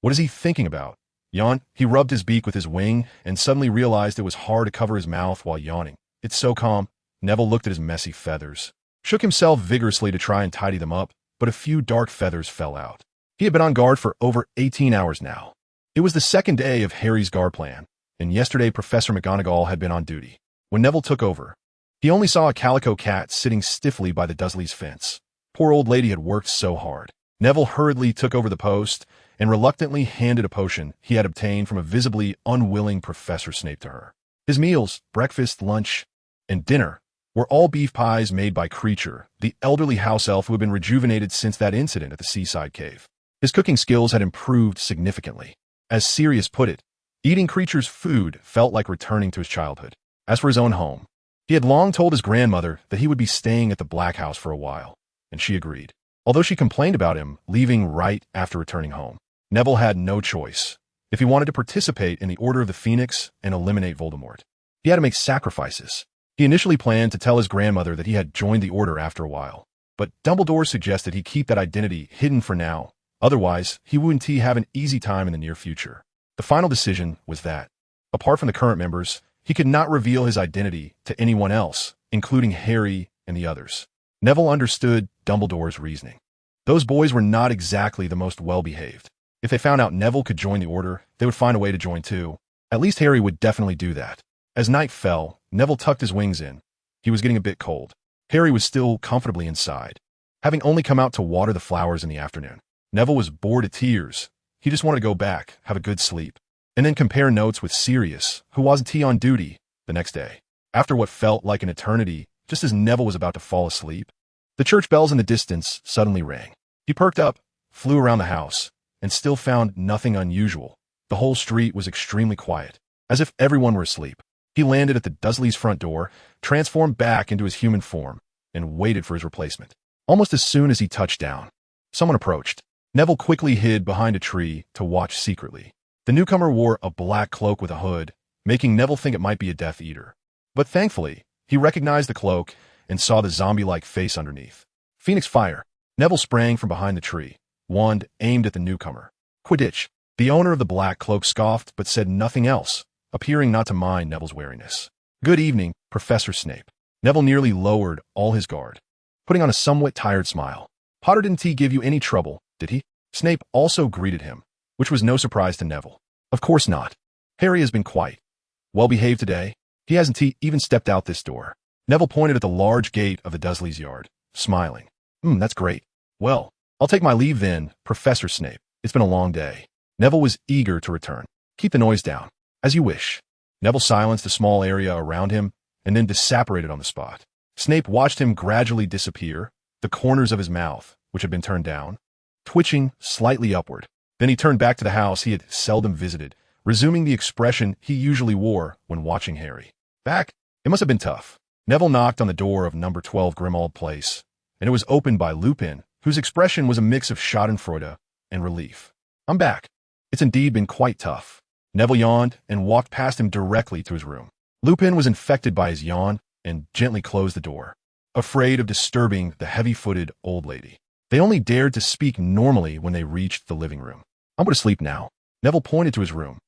[SPEAKER 1] What is he thinking about? Yawn. He rubbed his beak with his wing and suddenly realized it was hard to cover his mouth while yawning. It's so calm. Neville looked at his messy feathers, shook himself vigorously to try and tidy them up, but a few dark feathers fell out. He had been on guard for over 18 hours now. It was the second day of Harry's guard plan, and yesterday Professor McGonagall had been on duty. When Neville took over, he only saw a calico cat sitting stiffly by the Dursleys' fence. Poor old lady had worked so hard. Neville hurriedly took over the post and reluctantly handed a potion he had obtained from a visibly unwilling Professor Snape to her. His meals, breakfast, lunch, and dinner, were all beef pies made by Creature, the elderly house elf who had been rejuvenated since that incident at the seaside cave. His cooking skills had improved significantly. As Sirius put it, eating Creature's food felt like returning to his childhood. As for his own home, he had long told his grandmother that he would be staying at the Black House for a while, and she agreed. Although she complained about him leaving right after returning home, Neville had no choice if he wanted to participate in the Order of the Phoenix and eliminate Voldemort. He had to make sacrifices. He initially planned to tell his grandmother that he had joined the Order after a while, but Dumbledore suggested he keep that identity hidden for now. Otherwise, he wouldn't have an easy time in the near future. The final decision was that, apart from the current members, he could not reveal his identity to anyone else, including Harry and the others. Neville understood Dumbledore's reasoning. Those boys were not exactly the most well-behaved. If they found out Neville could join the Order, they would find a way to join too. At least Harry would definitely do that. As night fell, Neville tucked his wings in. He was getting a bit cold. Harry was still comfortably inside, having only come out to water the flowers in the afternoon. Neville was bored to tears. He just wanted to go back, have a good sleep, and then compare notes with Sirius, who wasn't on duty the next day. After what felt like an eternity, just as Neville was about to fall asleep, the church bells in the distance suddenly rang. He perked up, flew around the house, and still found nothing unusual. The whole street was extremely quiet, as if everyone were asleep. He landed at the Dursleys' front door, transformed back into his human form, and waited for his replacement. Almost as soon as he touched down, someone approached. Neville quickly hid behind a tree to watch secretly. The newcomer wore a black cloak with a hood, making Neville think it might be a Death Eater. But thankfully, he recognized the cloak and saw the zombie-like face underneath. Phoenix fire. Neville sprang from behind the tree, wand aimed at the newcomer. Quidditch. The owner of the black cloak scoffed but said nothing else, appearing not to mind Neville's wariness. Good evening, Professor Snape. Neville nearly lowered all his guard, putting on a somewhat tired smile. Potter, didn't he give you any trouble, did he? Snape also greeted him, which was no surprise to Neville. Of course not. Harry has been quite well-behaved today. He hasn't even stepped out this door. Neville pointed at the large gate of the Dursleys' yard, smiling. That's great. Well, I'll take my leave then, Professor Snape. It's been a long day. Neville was eager to return. Keep the noise down. As you wish. Neville silenced the small area around him and then disapparated on the spot. Snape watched him gradually disappear, the corners of his mouth, which had been turned down, twitching slightly upward. Then he turned back to the house he had seldom visited, resuming the expression he usually wore when watching Harry. Back? It must have been tough. Neville knocked on the door of number 12 Grimmauld Place, and it was opened by Lupin, whose expression was a mix of schadenfreude and relief. I'm back. It's indeed been quite tough. Neville yawned and walked past him directly to his room. Lupin was infected by his yawn and gently closed the door, afraid of disturbing the heavy-footed old lady. They only dared to speak normally when they reached the living room. I'm going to sleep now. Neville pointed to his room.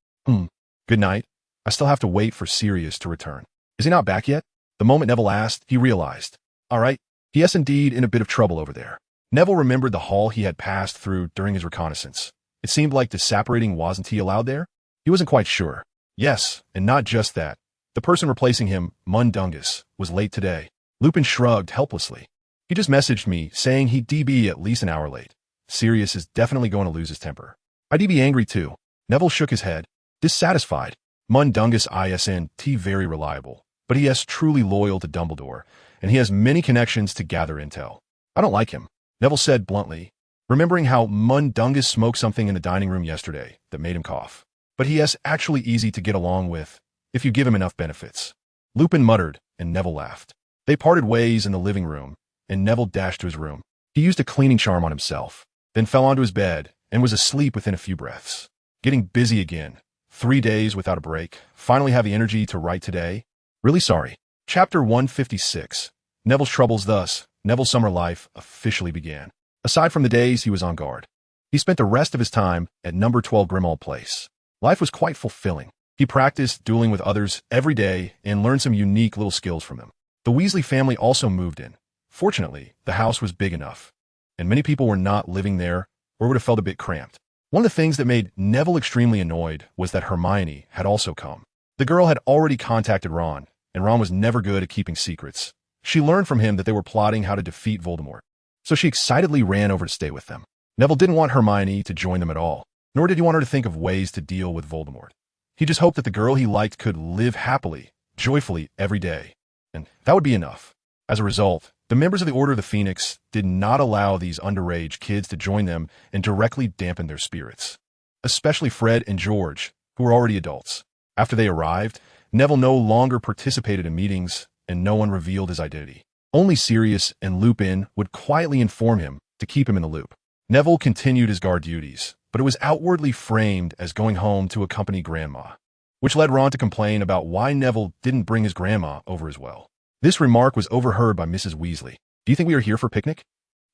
[SPEAKER 1] Good night. I still have to wait for Sirius to return. Is he not back yet? The moment Neville asked, he realized. All right, he is indeed in a bit of trouble over there. Neville remembered the hall he had passed through during his reconnaissance. It seemed like disapparating wasn't he allowed there? He wasn't quite sure. Yes, and not just that. The person replacing him, Mundungus, was late today. Lupin shrugged helplessly. He just messaged me saying he'd be at least an hour late. Sirius is definitely going to lose his temper. I'd be angry too. Neville shook his head, dissatisfied. Mundungus isn't very reliable, but he is truly loyal to Dumbledore, and he has many connections to gather intel. I don't like him, Neville said bluntly, remembering how Mundungus smoked something in the dining room yesterday that made him cough. But he is actually easy to get along with if you give him enough benefits. Lupin muttered, and Neville laughed. They parted ways in the living room, and Neville dashed to his room. He used a cleaning charm on himself, then fell onto his bed and was asleep within a few breaths. Getting busy again. 3 days without a break. Finally have the energy to write today. Really sorry. Chapter 156. Neville's troubles. Thus, Neville's summer life officially began. Aside from the days he was on guard, he spent the rest of his time at number 12 Grimmauld Place. Life was quite fulfilling. He practiced dueling with others every day and learned some unique little skills from them. The Weasley family also moved in. Fortunately, the house was big enough, and many people were not living there or would have felt a bit cramped. One of the things that made Neville extremely annoyed was that Hermione had also come. The girl had already contacted Ron, and Ron was never good at keeping secrets. She learned from him that they were plotting how to defeat Voldemort, so she excitedly ran over to stay with them. Neville didn't want Hermione to join them at all, nor did he want her to think of ways to deal with Voldemort. He just hoped that the girl he liked could live happily, joyfully every day, and that would be enough. As a result, the members of the Order of the Phoenix did not allow these underage kids to join them and directly dampen their spirits, especially Fred and George, who were already adults. After they arrived, Neville no longer participated in meetings, and no one revealed his identity. Only Sirius and Lupin would quietly inform him to keep him in the loop. Neville continued his guard duties, but it was outwardly framed as going home to accompany Grandma, which led Ron to complain about why Neville didn't bring his grandma over as well. This remark was overheard by Mrs. Weasley. Do you think we are here for a picnic?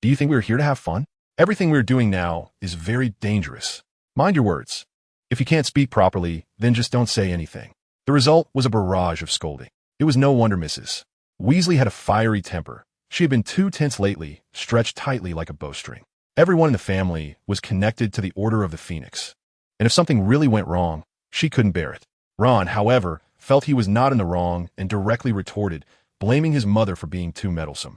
[SPEAKER 1] Do you think we are here to have fun? Everything we are doing now is very dangerous. Mind your words. If you can't speak properly, then just don't say anything. The result was a barrage of scolding. It was no wonder Mrs. Weasley had a fiery temper. She had been too tense lately, stretched tightly like a bowstring. Everyone in the family was connected to the Order of the Phoenix, and if something really went wrong, she couldn't bear it. Ron, however, felt he was not in the wrong and directly retorted, blaming his mother for being too meddlesome.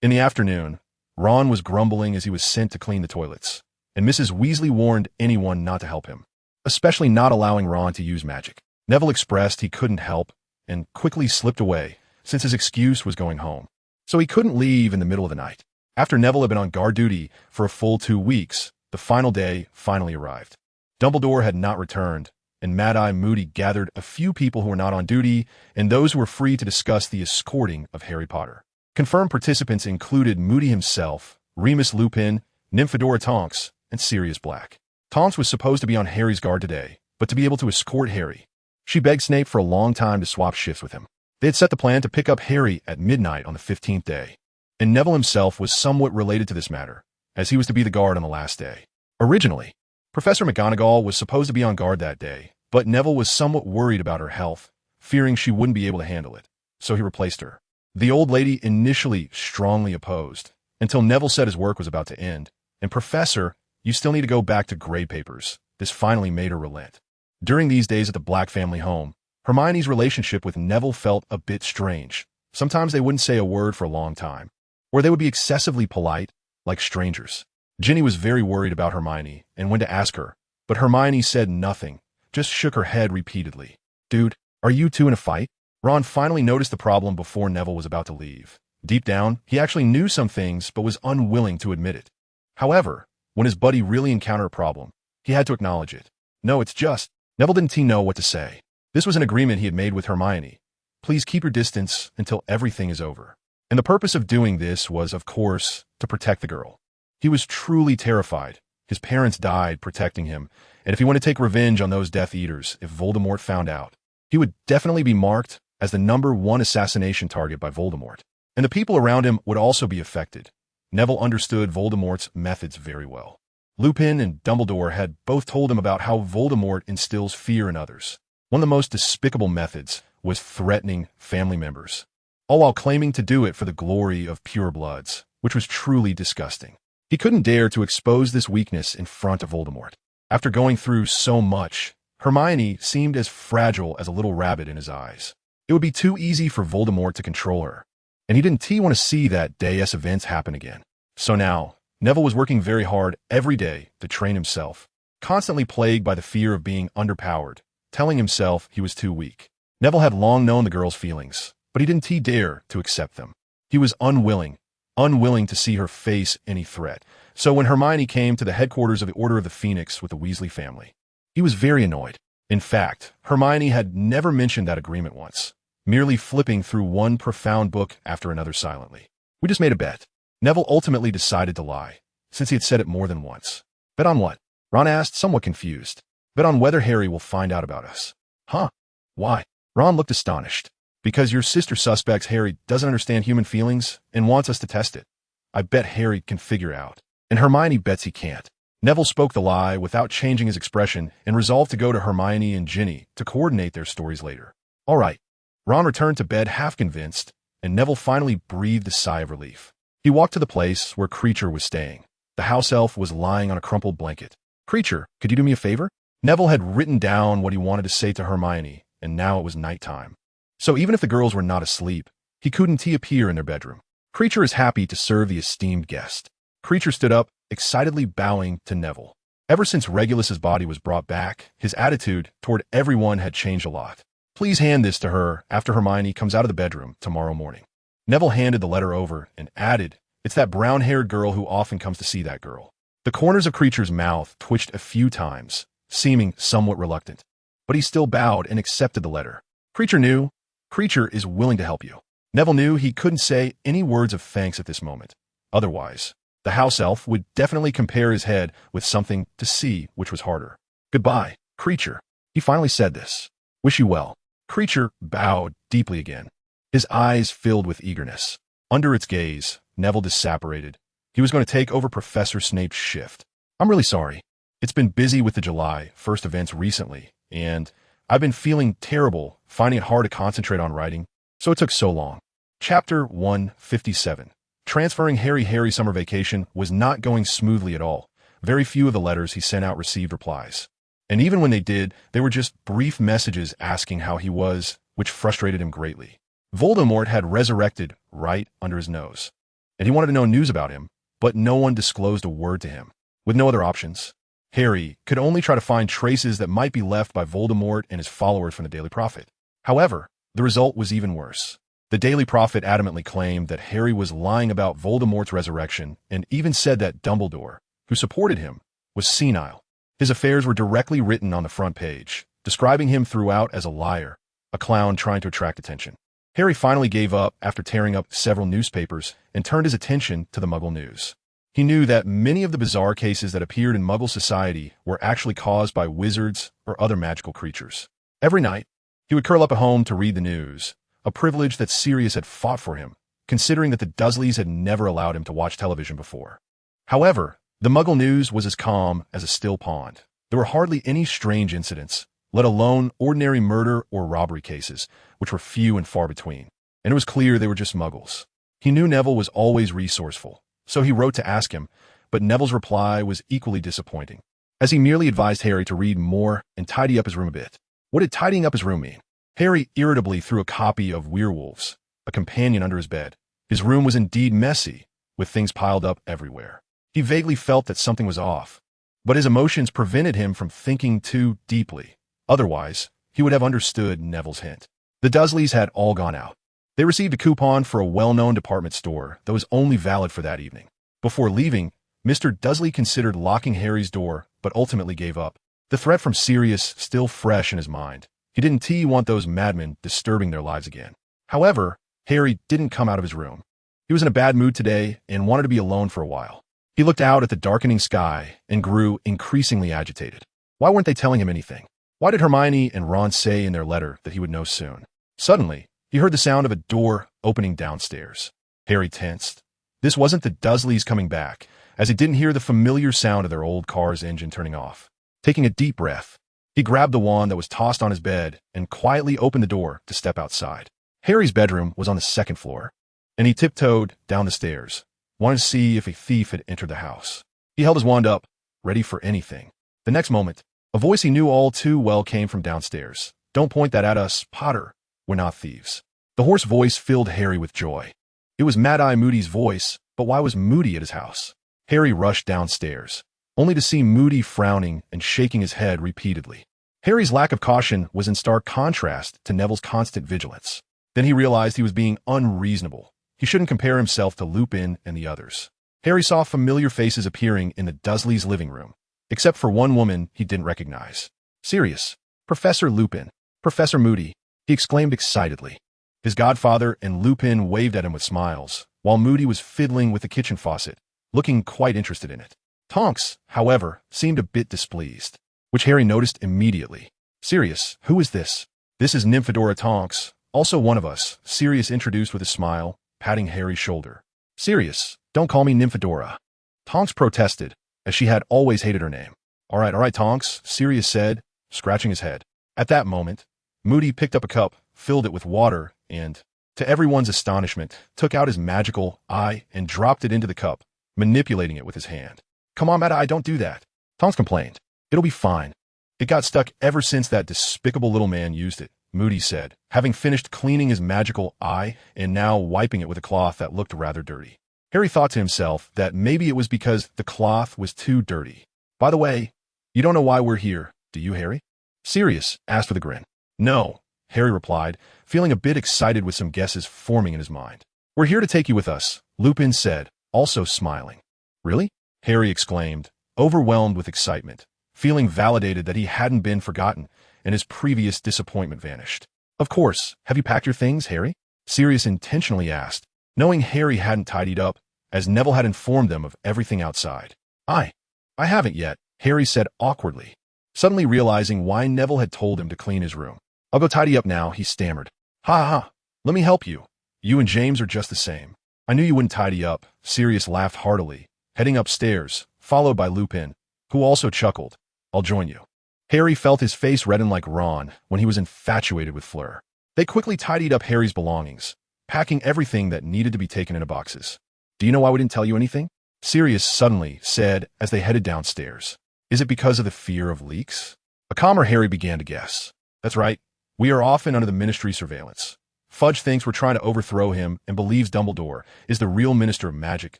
[SPEAKER 1] In the afternoon, Ron was grumbling as he was sent to clean the toilets, and Mrs. Weasley warned anyone not to help him, especially not allowing Ron to use magic. Neville expressed he couldn't help and quickly slipped away, since his excuse was going home, so he couldn't leave in the middle of the night. After Neville had been on guard duty for a full 2 weeks, the final day finally arrived. Dumbledore had not returned, and Mad-Eye Moody gathered a few people who were not on duty and those who were free to discuss the escorting of Harry Potter. Confirmed participants included Moody himself, Remus Lupin, Nymphadora Tonks, and Sirius Black. Tonks was supposed to be on Harry's guard today, but to be able to escort Harry, she begged Snape for a long time to swap shifts with him. They had set the plan to pick up Harry at midnight on the 15th day, and Neville himself was somewhat related to this matter, as he was to be the guard on the last day. Originally, Professor McGonagall was supposed to be on guard that day, but Neville was somewhat worried about her health, fearing she wouldn't be able to handle it, so he replaced her. The old lady initially strongly opposed, until Neville said his work was about to end, and Professor, you still need to go back to grade papers. This finally made her relent. During these days at the Black family home, Hermione's relationship with Neville felt a bit strange. Sometimes they wouldn't say a word for a long time, or they would be excessively polite, like strangers. Ginny was very worried about Hermione and went to ask her, but Hermione said nothing, just shook her head repeatedly. Dude, are you two in a fight? Ron finally noticed the problem before Neville was about to leave. Deep down, he actually knew some things but was unwilling to admit it. However, when his buddy really encountered a problem, he had to acknowledge it. No, it's just, Neville didn't know what to say. This was an agreement he had made with Hermione. Please keep your distance until everything is over. And the purpose of doing this was, of course, to protect the girl. He was truly terrified. His parents died protecting him, and if he wanted to take revenge on those Death Eaters, if Voldemort found out, he would definitely be marked as the #1 assassination target by Voldemort. And the people around him would also be affected. Neville understood Voldemort's methods very well. Lupin and Dumbledore had both told him about how Voldemort instills fear in others. One of the most despicable methods was threatening family members, all while claiming to do it for the glory of purebloods, which was truly disgusting. He couldn't dare to expose this weakness in front of Voldemort. After going through so much, Hermione seemed as fragile as a little rabbit in his eyes. It would be too easy for Voldemort to control her, and he didn't want to see that Deus events happen again. So now, Neville was working very hard every day to train himself, constantly plagued by the fear of being underpowered, telling himself he was too weak. Neville had long known the girl's feelings, but he didn't dare to accept them. He was unwilling to see her face any threat. So when Hermione came to the headquarters of the Order of the Phoenix with the Weasley family, he was very annoyed. In fact, Hermione had never mentioned that agreement once, merely flipping through one profound book after another silently. We just made a bet. Neville ultimately decided to lie, since he had said it more than once. Bet on what? Ron asked, somewhat confused. Bet on whether Harry will find out about us. Huh? Why? Ron looked astonished. Because your sister suspects Harry doesn't understand human feelings and wants us to test it. I bet Harry can figure out. And Hermione bets he can't. Neville spoke the lie without changing his expression and resolved to go to Hermione and Ginny to coordinate their stories later. All right. Ron returned to bed half convinced, and Neville finally breathed a sigh of relief. He walked to the place where Creature was staying. The house elf was lying on a crumpled blanket. Creature, could you do me a favor? Neville had written down what he wanted to say to Hermione, and now it was nighttime. So even if the girls were not asleep, he couldn't appear in their bedroom. Creature is happy to serve the esteemed guest. Creature stood up, excitedly bowing to Neville. Ever since Regulus's body was brought back, his attitude toward everyone had changed a lot. Please hand this to her after Hermione comes out of the bedroom tomorrow morning. Neville handed the letter over and added, it's that brown-haired girl who often comes to see that girl. The corners of Creature's mouth twitched a few times, seeming somewhat reluctant. But he still bowed and accepted the letter. Creature is willing to help you. Neville knew he couldn't say any words of thanks at this moment. Otherwise, the house elf would definitely compare his head with something to see which was harder. Goodbye, Creature. He finally said this. Wish you well. Creature bowed deeply again. His eyes filled with eagerness. Under its gaze, Neville disapparated. He was going to take over Professor Snape's shift. I'm really sorry. It's been busy with the July 1st events recently, and I've been feeling terrible, finding it hard to concentrate on writing, so it took so long. Chapter 157. Transferring Harry's summer vacation was not going smoothly at all. Very few of the letters he sent out received replies. And even when they did, they were just brief messages asking how he was, which frustrated him greatly. Voldemort had resurrected right under his nose, and he wanted to know news about him, but no one disclosed a word to him. With no other options, Harry could only try to find traces that might be left by Voldemort and his followers from the Daily Prophet. However, the result was even worse. The Daily Prophet adamantly claimed that Harry was lying about Voldemort's resurrection and even said that Dumbledore, who supported him, was senile. His affairs were directly written on the front page, describing him throughout as a liar, a clown trying to attract attention. Harry finally gave up after tearing up several newspapers and turned his attention to the Muggle news. He knew that many of the bizarre cases that appeared in Muggle society were actually caused by wizards or other magical creatures. Every night, he would curl up at home to read the news, a privilege that Sirius had fought for him, considering that the Dursleys had never allowed him to watch television before. However, the Muggle news was as calm as a still pond. There were hardly any strange incidents, let alone ordinary murder or robbery cases, which were few and far between. And it was clear they were just Muggles. He knew Neville was always resourceful, so he wrote to ask him, but Neville's reply was equally disappointing, as he merely advised Harry to read more and tidy up his room a bit. What did tidying up his room mean? Harry irritably threw a copy of Werewolves, a companion, under his bed. His room was indeed messy, with things piled up everywhere. He vaguely felt that something was off, but his emotions prevented him from thinking too deeply. Otherwise, he would have understood Neville's hint. The Dursleys had all gone out. They received a coupon for a well-known department store that was only valid for that evening. Before leaving, Mr. Dursley considered locking Harry's door, but ultimately gave up. The threat from Sirius still fresh in his mind. He didn't want those madmen disturbing their lives again. However, Harry didn't come out of his room. He was in a bad mood today and wanted to be alone for a while. He looked out at the darkening sky and grew increasingly agitated. Why weren't they telling him anything? Why did Hermione and Ron say in their letter that he would know soon? Suddenly, he heard the sound of a door opening downstairs. Harry tensed. This wasn't the Dursleys coming back, as he didn't hear the familiar sound of their old car's engine turning off. Taking a deep breath, he grabbed the wand that was tossed on his bed and quietly opened the door to step outside. Harry's bedroom was on the second floor, and he tiptoed down the stairs, wanting to see if a thief had entered the house. He held his wand up, ready for anything. The next moment, a voice he knew all too well came from downstairs. "Don't point that at us, Potter. We're not thieves." The hoarse voice filled Harry with joy. It was Mad-Eye Moody's voice, but why was Moody at his house? Harry rushed downstairs, only to see Moody frowning and shaking his head repeatedly. Harry's lack of caution was in stark contrast to Neville's constant vigilance. Then he realized he was being unreasonable. He shouldn't compare himself to Lupin and the others. Harry saw familiar faces appearing in the Dursleys' living room, except for one woman he didn't recognize. Sirius, Professor Lupin, Professor Moody, he exclaimed excitedly. His godfather and Lupin waved at him with smiles, while Moody was fiddling with the kitchen faucet, looking quite interested in it. Tonks, however, seemed a bit displeased, which Harry noticed immediately. "Sirius, who is this?" "This is Nymphadora Tonks, also one of us," Sirius introduced with a smile, patting Harry's shoulder. "Sirius, don't call me Nymphadora." Tonks protested, as she had always hated her name. All right, Tonks," Sirius said, scratching his head. At that moment, Moody picked up a cup, filled it with water, and, to everyone's astonishment, took out his magical eye and dropped it into the cup, manipulating it with his hand. "Come on, Mad-Eye, don't do that," Tonks complained. "It'll be fine. It got stuck ever since that despicable little man used it," Moody said, having finished cleaning his magical eye and now wiping it with a cloth that looked rather dirty. Harry thought to himself that maybe it was because the cloth was too dirty. "By the way, you don't know why we're here, do you, Harry?" Sirius asked with a grin. "No," Harry replied, feeling a bit excited with some guesses forming in his mind. "We're here to take you with us," Lupin said, also smiling. "Really?" Harry exclaimed, overwhelmed with excitement, feeling validated that he hadn't been forgotten, and his previous disappointment vanished. "Of course. Have you packed your things, Harry?" Sirius intentionally asked, knowing Harry hadn't tidied up, as Neville had informed them of everything outside. I haven't yet," Harry said awkwardly, suddenly realizing why Neville had told him to clean his room. "I'll go tidy up now," he stammered. Ha, let me help you. You and James are just the same." "I knew you wouldn't tidy up," Sirius laughed heartily, heading upstairs, followed by Lupin, who also chuckled. "I'll join you." Harry felt his face redden like Ron when he was infatuated with Fleur. They quickly tidied up Harry's belongings, packing everything that needed to be taken into boxes. "Do you know why we didn't tell you anything?" Sirius suddenly said as they headed downstairs. "Is it because of the fear of leaks?" A calmer Harry began to guess. "That's right. We are often under the Ministry's surveillance. Fudge thinks we're trying to overthrow him and believes Dumbledore is the real Minister of Magic,"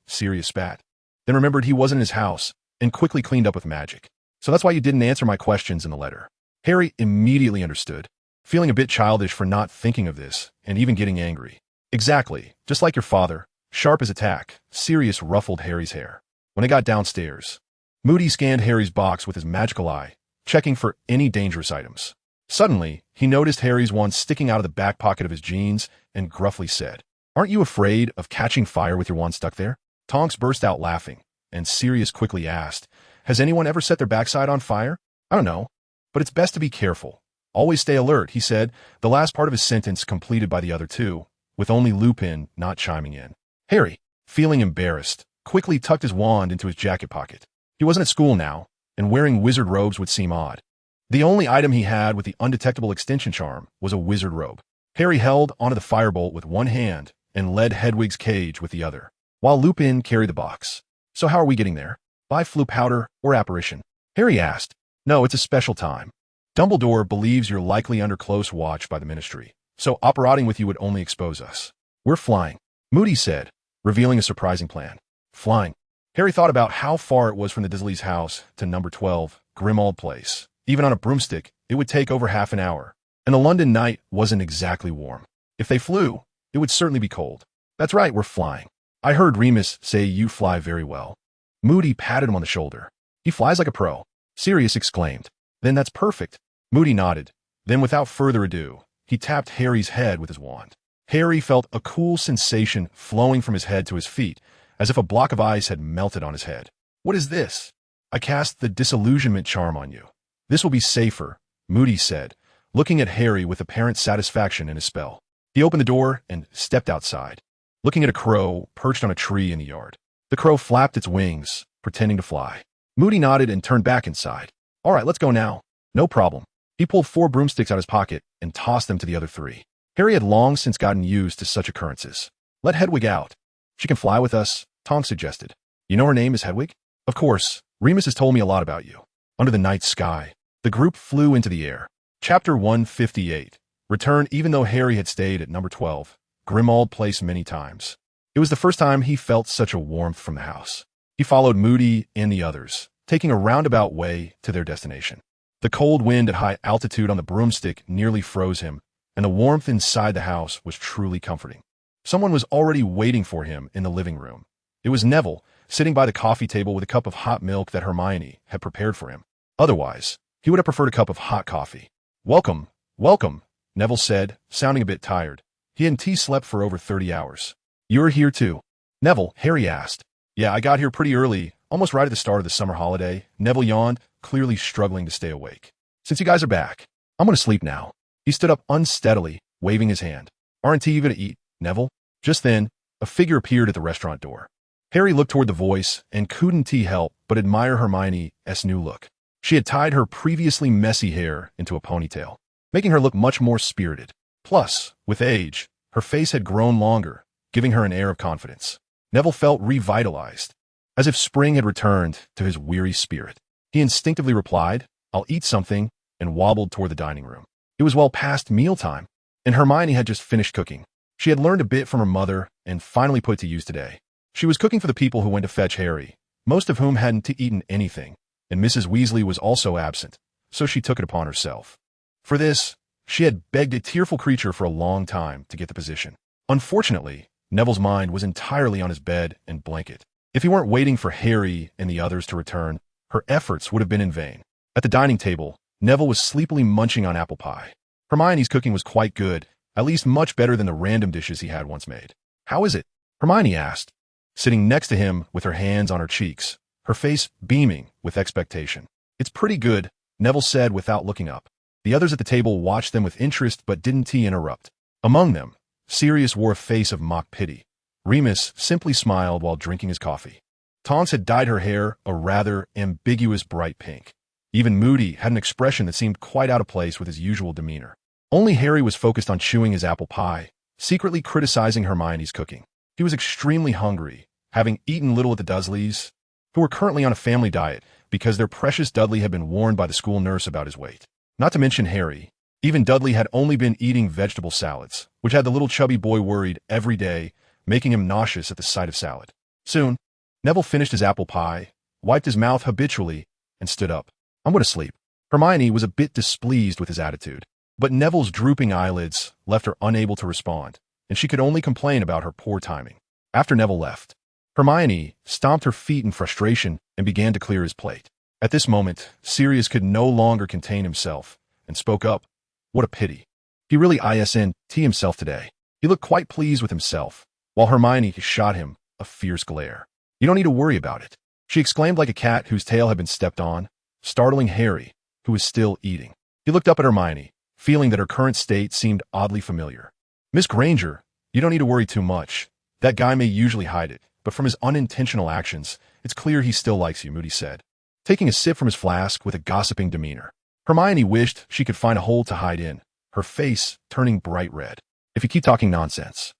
[SPEAKER 1] Sirius spat. Then remembered he wasn't in his house and quickly cleaned up with magic. "So that's why you didn't answer my questions in the letter." Harry immediately understood, feeling a bit childish for not thinking of this and even getting angry. "Exactly, just like your father, sharp as a tack," Sirius ruffled Harry's hair. When they got downstairs, Moody scanned Harry's box with his magical eye, checking for any dangerous items. Suddenly, he noticed Harry's wand sticking out of the back pocket of his jeans and gruffly said, "Aren't you afraid of catching fire with your wand stuck there?" Tonks burst out laughing, and Sirius quickly asked, "Has anyone ever set their backside on fire?" "I don't know, but it's best to be careful. Always stay alert, he said, the last part of his sentence completed by the other two, with only Lupin not chiming in. Harry, feeling embarrassed, quickly tucked his wand into his jacket pocket. He wasn't at school now, and wearing wizard robes would seem odd. The only item he had with the undetectable extension charm was a wizard robe. Harry held onto the firebolt with one hand and led Hedwig's cage with the other, while Lupin carried the box. So how are we getting there? By flu powder or apparition? Harry asked. No, it's a special time. Dumbledore believes you're likely under close watch by the Ministry, so operating with you would only expose us. We're flying, Moody said, revealing a surprising plan. Flying. Harry thought about how far it was from the Dursleys' house to number 12, Grimmauld Place. Even on a broomstick, it would take over half an hour, and the London night wasn't exactly warm. If they flew, it would certainly be cold. That's right, we're flying. I heard Remus say you fly very well. Moody patted him on the shoulder. He flies like a pro, Sirius exclaimed. Then that's perfect. Moody nodded. Then without further ado, he tapped Harry's head with his wand. Harry felt a cool sensation flowing from his head to his feet, as if a block of ice had melted on his head. What is this? I cast the disillusionment charm on you. This will be safer, Moody said, looking at Harry with apparent satisfaction in his spell. He opened the door and stepped outside, looking at a crow perched on a tree in the yard. The crow flapped its wings, pretending to fly. Moody nodded and turned back inside. All right, let's go now. No problem. He pulled 4 broomsticks out of his pocket and tossed them to the other 3. Harry had long since gotten used to such occurrences. Let Hedwig out. She can fly with us, Tonks suggested. You know her name is Hedwig? Of course. Remus has told me a lot about you. Under the night sky, the group flew into the air. Chapter 158. Return. Even though Harry had stayed at number 12, Grimmauld Place many times, it was the first time he felt such a warmth from the house. He followed Moody and the others, taking a roundabout way to their destination. The cold wind at high altitude on the broomstick nearly froze him, and the warmth inside the house was truly comforting. Someone was already waiting for him in the living room. It was Neville, sitting by the coffee table with a cup of hot milk that Hermione had prepared for him. Otherwise, he would have preferred a cup of hot coffee. Welcome, welcome, Neville said, sounding a bit tired. He and T slept for over 30 hours. You're here too? Neville, Harry asked. Yeah, I got here pretty early, almost right at the start of the summer holiday. Neville yawned, clearly struggling to stay awake. Since you guys are back, I'm going to sleep now. He stood up unsteadily, waving his hand. Aren't you going to eat, Neville? Just then, a figure appeared at the restaurant door. Harry looked toward the voice and couldn't help but admire Hermione's new look. She had tied her previously messy hair into a ponytail, making her look much more spirited. Plus, with age, her face had grown longer, giving her an air of confidence. Neville felt revitalized, as if spring had returned to his weary spirit. He instinctively replied, I'll eat something, and wobbled toward the dining room. It was well past mealtime, and Hermione had just finished cooking. She had learned a bit from her mother and finally put it to use today. She was cooking for the people who went to fetch Harry, most of whom hadn't eaten anything, and Mrs. Weasley was also absent, so she took it upon herself. For this, she had begged a tearful creature for a long time to get the position. Unfortunately, Neville's mind was entirely on his bed and blanket. If he weren't waiting for Harry and the others to return, her efforts would have been in vain. At the dining table, Neville was sleepily munching on apple pie. Hermione's cooking was quite good, at least much better than the random dishes he had once made. How is it? Hermione asked, sitting next to him with her hands on her cheeks, her face beaming with expectation. It's pretty good, Neville said without looking up. The others at the table watched them with interest but didn't interrupt. Among them, Sirius wore a face of mock pity. Remus simply smiled while drinking his coffee. Tonks had dyed her hair a rather ambiguous bright pink. Even Moody had an expression that seemed quite out of place with his usual demeanor. Only Harry was focused on chewing his apple pie, secretly criticizing Hermione's cooking. He was extremely hungry, having eaten little at the Dursleys, who were currently on a family diet because their precious Dudley had been warned by the school nurse about his weight. Not to mention Harry. Even Dudley had only been eating vegetable salads, which had the little chubby boy worried every day, making him nauseous at the sight of salad. Soon, Neville finished his apple pie, wiped his mouth habitually, and stood up. I'm going to sleep. Hermione was a bit displeased with his attitude, but Neville's drooping eyelids left her unable to respond, and she could only complain about her poor timing. After Neville left, Hermione stomped her feet in frustration and began to clear his plate. At this moment, Sirius could no longer contain himself and spoke up. What a pity. He really ISNT himself today. He looked quite pleased with himself, while Hermione shot him a fierce glare. You don't need to worry about it, she exclaimed like a cat whose tail had been stepped on, startling Harry, who was still eating. He looked up at Hermione, feeling that her current state seemed oddly familiar. Miss Granger, you don't need to worry too much. That guy may usually hide it, but from his unintentional actions, it's clear he still likes you, Moody said, taking a sip from his flask with a gossiping demeanor. Hermione wished she could find a hole to hide in, her face turning bright red. If you keep talking nonsense.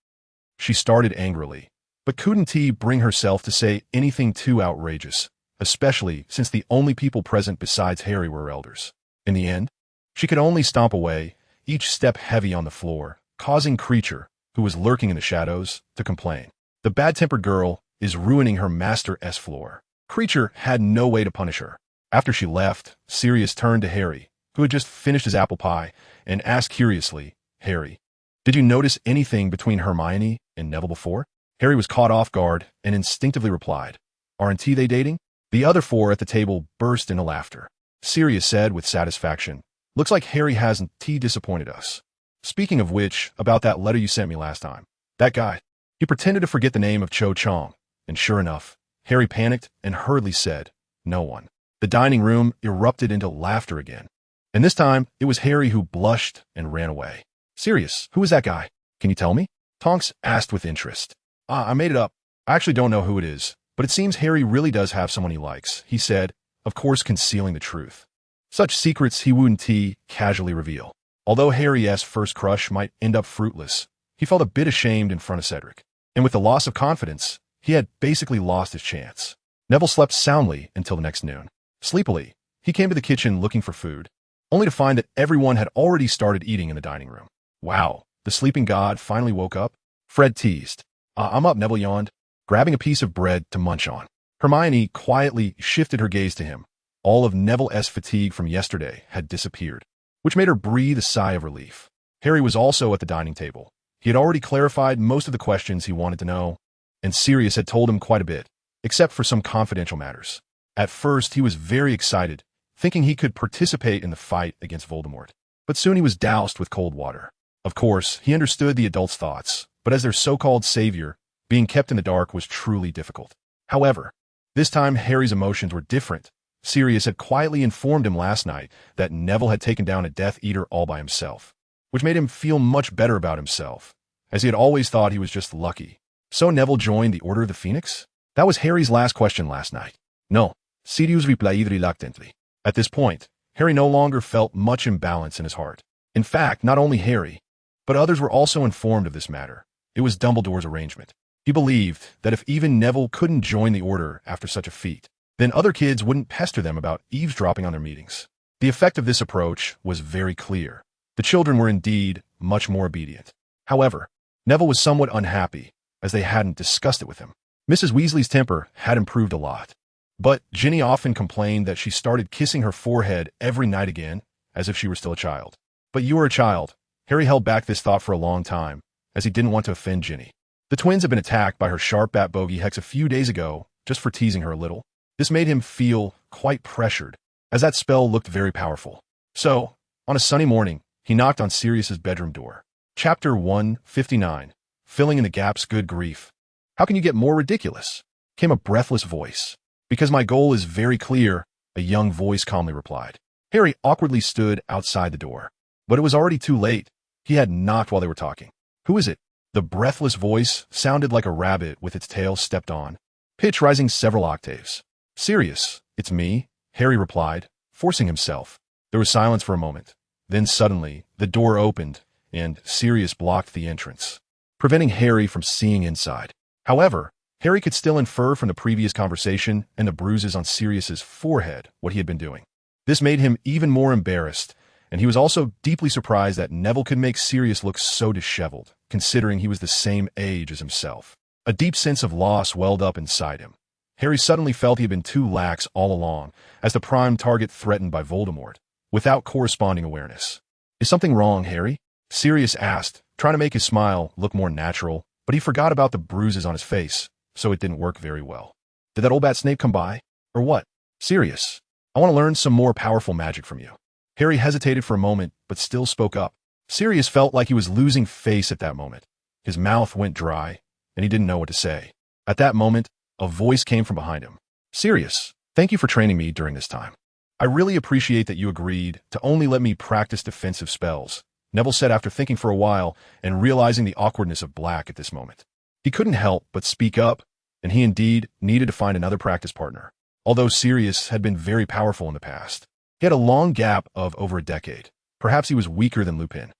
[SPEAKER 1] She started angrily, but couldn't bring herself to say anything too outrageous, especially since the only people present besides Harry were elders. In the end, she could only stomp away, each step heavy on the floor, causing Creature, who was lurking in the shadows, to complain. The bad-tempered girl is ruining her master's floor. Creature had no way to punish her. After she left, Sirius turned to Harry, who had just finished his apple pie, and asked curiously, Harry, did you notice anything between Hermione and Neville before? Harry was caught off guard and instinctively replied, aren't they dating? The other four at the table burst into laughter. Sirius said with satisfaction, looks like Harry hasn't disappointed us. Speaking of which, about that letter you sent me last time. That guy. He pretended to forget the name of Cho Chang, and sure enough, Harry panicked and hurriedly said, no one. The dining room erupted into laughter again. And this time, it was Harry who blushed and ran away. Sirius, who is that guy? Can you tell me? Tonks asked with interest. I made it up. I actually don't know who it is, but it seems Harry really does have someone he likes, he said, of course concealing the truth. Such secrets he wouldn't casually reveal. Although Harry's first crush might end up fruitless, he felt a bit ashamed in front of Cedric. And with the loss of confidence, he had basically lost his chance. Neville slept soundly until the next noon. Sleepily, he came to the kitchen looking for food, only to find that everyone had already started eating in the dining room. Wow, the sleeping god finally woke up? Fred teased. I'm up, Neville yawned, grabbing a piece of bread to munch on. Hermione quietly shifted her gaze to him. All of Neville's fatigue from yesterday had disappeared, which made her breathe a sigh of relief. Harry was also at the dining table. He had already clarified most of the questions he wanted to know, and Sirius had told him quite a bit, except for some confidential matters. At first, he was very excited, thinking he could participate in the fight against Voldemort. But soon he was doused with cold water. Of course, he understood the adults' thoughts, but as their so-called savior, being kept in the dark was truly difficult. However, this time Harry's emotions were different. Sirius had quietly informed him last night that Neville had taken down a Death Eater all by himself, which made him feel much better about himself, as he had always thought he was just lucky. So Neville joined the Order of the Phoenix? That was Harry's last question last night. No, Sirius replied reluctantly. At this point, Harry no longer felt much imbalance in his heart. In fact, not only Harry, but others were also informed of this matter. It was Dumbledore's arrangement. He believed that if even Neville couldn't join the Order after such a feat, then other kids wouldn't pester them about eavesdropping on their meetings. The effect of this approach was very clear. The children were indeed much more obedient. However, Neville was somewhat unhappy, as they hadn't discussed it with him. Mrs. Weasley's temper had improved a lot, but Ginny often complained that she started kissing her forehead every night again, as if she were still a child. But you were a child. Harry held back this thought for a long time, as he didn't want to offend Ginny. The twins had been attacked by her sharp bat bogey Hex a few days ago, just for teasing her a little. This made him feel quite pressured, as that spell looked very powerful. So, on a sunny morning, he knocked on Sirius's bedroom door. Chapter 159, Filling in the Gaps. Good grief. How can you get more ridiculous? Came a breathless voice. Because my goal is very clear, a young voice calmly replied. Harry awkwardly stood outside the door. But it was already too late. He had knocked while they were talking. Who is it? The breathless voice sounded like a rabbit with its tail stepped on, pitch rising several octaves. Sirius, it's me, Harry replied, forcing himself. There was silence for a moment. Then suddenly, the door opened, and Sirius blocked the entrance, preventing Harry from seeing inside. However, Harry could still infer from the previous conversation and the bruises on Sirius's forehead what he had been doing. This made him even more embarrassed, and he was also deeply surprised that Neville could make Sirius look so disheveled, considering he was the same age as himself. A deep sense of loss welled up inside him. Harry suddenly felt he had been too lax all along, as the prime target threatened by Voldemort, without corresponding awareness. Is something wrong, Harry? Sirius asked, trying to make his smile look more natural, but he forgot about the bruises on his face, so it didn't work very well. Did that old bat Snape come by? Or what? Sirius, I want to learn some more powerful magic from you. Harry hesitated for a moment, but still spoke up. Sirius felt like he was losing face at that moment. His mouth went dry, and he didn't know what to say. At that moment, a voice came from behind him. Sirius, thank you for training me during this time. I really appreciate that you agreed to only let me practice defensive spells, Neville said after thinking for a while and realizing the awkwardness of Black at this moment. He couldn't help but speak up, and he indeed needed to find another practice partner. Although Sirius had been very powerful in the past, he had a long gap of over a decade. Perhaps he was weaker than Lupin.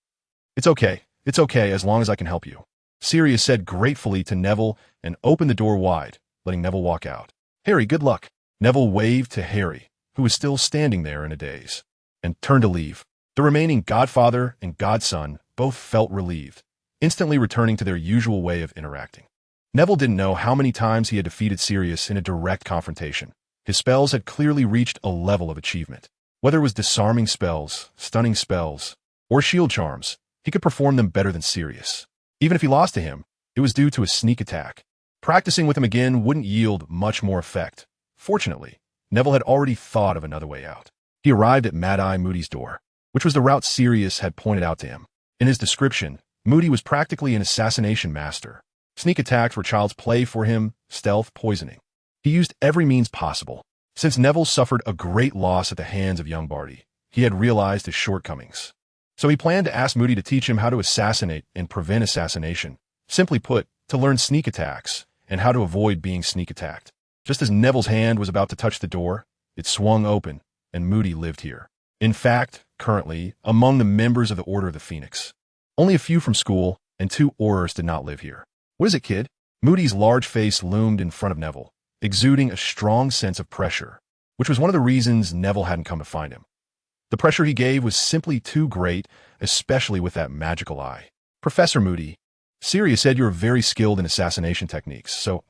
[SPEAKER 1] It's okay as long as I can help you, Sirius said gratefully to Neville and opened the door wide, letting Neville walk out. Harry, good luck. Neville waved to Harry, who was still standing there in a daze, and turned to leave. The remaining godfather and godson both felt relieved, instantly returning to their usual way of interacting. Neville didn't know how many times he had defeated Sirius in a direct confrontation. His spells had clearly reached a level of achievement. Whether it was disarming spells, stunning spells, or shield charms, he could perform them better than Sirius. Even if he lost to him, it was due to a sneak attack. Practicing with him again wouldn't yield much more effect. Fortunately, Neville had already thought of another way out. He arrived at Mad-Eye Moody's door, which was the route Sirius had pointed out to him. In his description, Moody was practically an assassination master. Sneak attacks were child's play for him, stealth, poisoning. He used every means possible. Since Neville suffered a great loss at the hands of young Barty, he had realized his shortcomings. So he planned to ask Moody to teach him how to assassinate and prevent assassination. Simply put, to learn sneak attacks and how to avoid being sneak attacked. Just as Neville's hand was about to touch the door, it swung open, and Moody lived here. In fact, currently, among the members of the Order of the Phoenix, only a few from school and 2 Aurors did not live here. What is it, kid? Moody's large face loomed in front of Neville, exuding a strong sense of pressure, which was one of the reasons Neville hadn't come to find him. The pressure he gave was simply too great, especially with that magical eye. Professor Moody, Sirius said you're very skilled in assassination techniques, so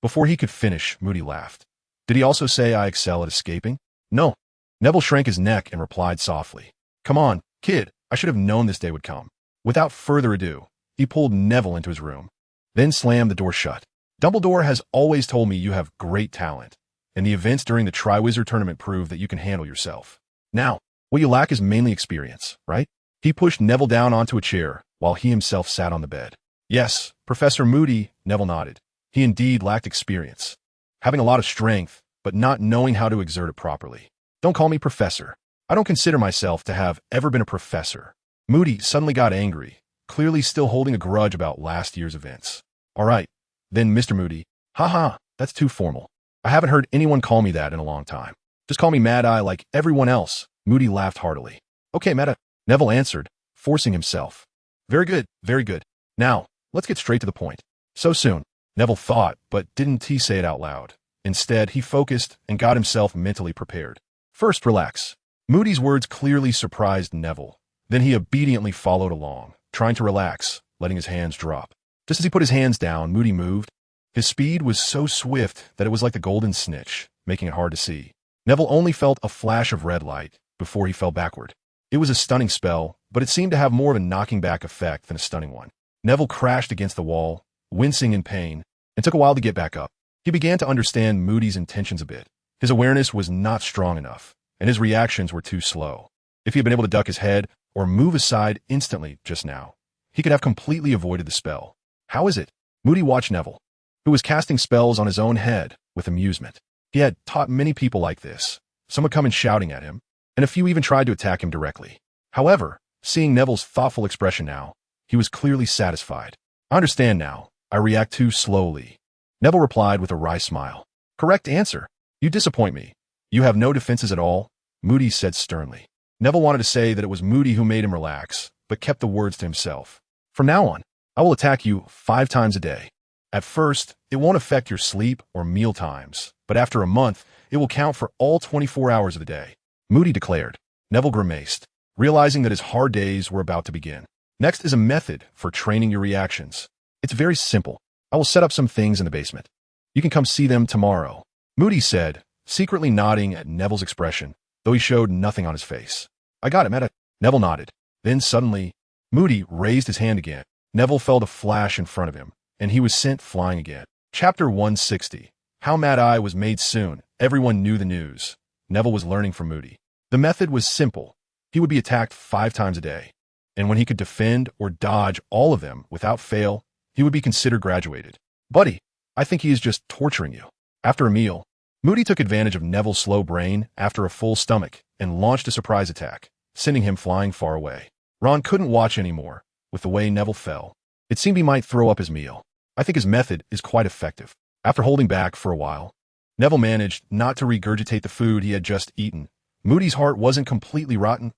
[SPEAKER 1] Before he could finish, Moody laughed. Did he also say I excel at escaping? No. Neville shrank his neck and replied softly. Come on, kid, I should have known this day would come. Without further ado, he pulled Neville into his room, then slammed the door shut. Dumbledore has always told me you have great talent, and the events during the Triwizard Tournament prove that you can handle yourself. Now, what you lack is mainly experience, right? He pushed Neville down onto a chair, while he himself sat on the bed. Yes, Professor Moody, Neville nodded. He indeed lacked experience. Having a lot of strength, but not knowing how to exert it properly. Don't call me professor. I don't consider myself to have ever been a professor. Moody suddenly got angry, clearly still holding a grudge about last year's events. All right, then, Mr. Moody. Haha, that's too formal. I haven't heard anyone call me that in a long time. Just call me Mad-Eye like everyone else. Moody laughed heartily. Okay, Meta, Neville answered, forcing himself. Very good, very good. Now, let's get straight to the point. So soon, Neville thought, but didn't he say it out loud. Instead, he focused and got himself mentally prepared. First, relax. Moody's words clearly surprised Neville. Then he obediently followed along, trying to relax, letting his hands drop. Just as he put his hands down, Moody moved. His speed was so swift that it was like the golden snitch, making it hard to see. Neville only felt a flash of red light before he fell backward. It was a stunning spell, but it seemed to have more of a knocking back effect than a stunning one. Neville crashed against the wall, wincing in pain, and took a while to get back up. He began to understand Moody's intentions a bit. His awareness was not strong enough, and his reactions were too slow. If he had been able to duck his head or move aside instantly just now, he could have completely avoided the spell. How is it? Moody watched Neville, who was casting spells on his own head, with amusement. He had taught many people like this. Some would come in shouting at him, and a few even tried to attack him directly. However, seeing Neville's thoughtful expression now, he was clearly satisfied. I understand now. I react too slowly. Neville replied with a wry smile. Correct answer. You disappoint me. You have no defenses at all, Moody said sternly. Neville wanted to say that it was Moody who made him relax, but kept the words to himself. From now on, I will attack you 5 times a day. At first, it won't affect your sleep or meal times, but after a month, it will count for all 24 hours of the day, Moody declared. Neville grimaced, realizing that his hard days were about to begin. Next is a method for training your reactions. It's very simple. I will set up some things in the basement. You can come see them tomorrow, Moody said, secretly nodding at Neville's expression, though he showed nothing on his face. I got it, Meta. Neville nodded. Then suddenly, Moody raised his hand again. Neville felt a flash in front of him, and he was sent flying again. Chapter 160. How Mad-Eye was made soon. Everyone knew the news. Neville was learning from Moody. The method was simple. He would be attacked 5 times a day, and when he could defend or dodge all of them without fail, he would be considered graduated. Buddy, I think he is just torturing you. After a meal, Moody took advantage of Neville's slow brain after a full stomach and launched a surprise attack, sending him flying far away. Ron couldn't watch anymore with the way Neville fell. It seemed he might throw up his meal. I think his method is quite effective. After holding back for a while, Neville managed not to regurgitate the food he had just eaten. Moody's heart wasn't completely rotten.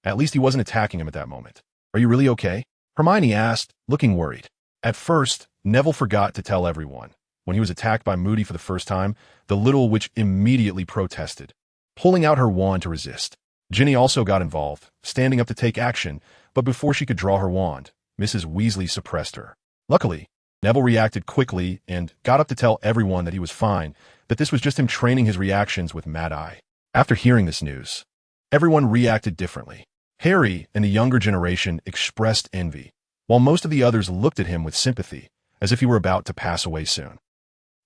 [SPEAKER 1] At least he wasn't attacking him at that moment. Are you really okay? Hermione asked, looking worried. At first, Neville forgot to tell everyone. When he was attacked by Moody for the first time, the little witch immediately protested, pulling out her wand to resist. Ginny also got involved, standing up to take action, but before she could draw her wand, Mrs. Weasley suppressed her. Luckily, Neville reacted quickly and got up to tell everyone that he was fine, that this was just him training his reactions with Mad Eye. After hearing this news, everyone reacted differently. Harry and the younger generation expressed envy, while most of the others looked at him with sympathy, as if he were about to pass away soon.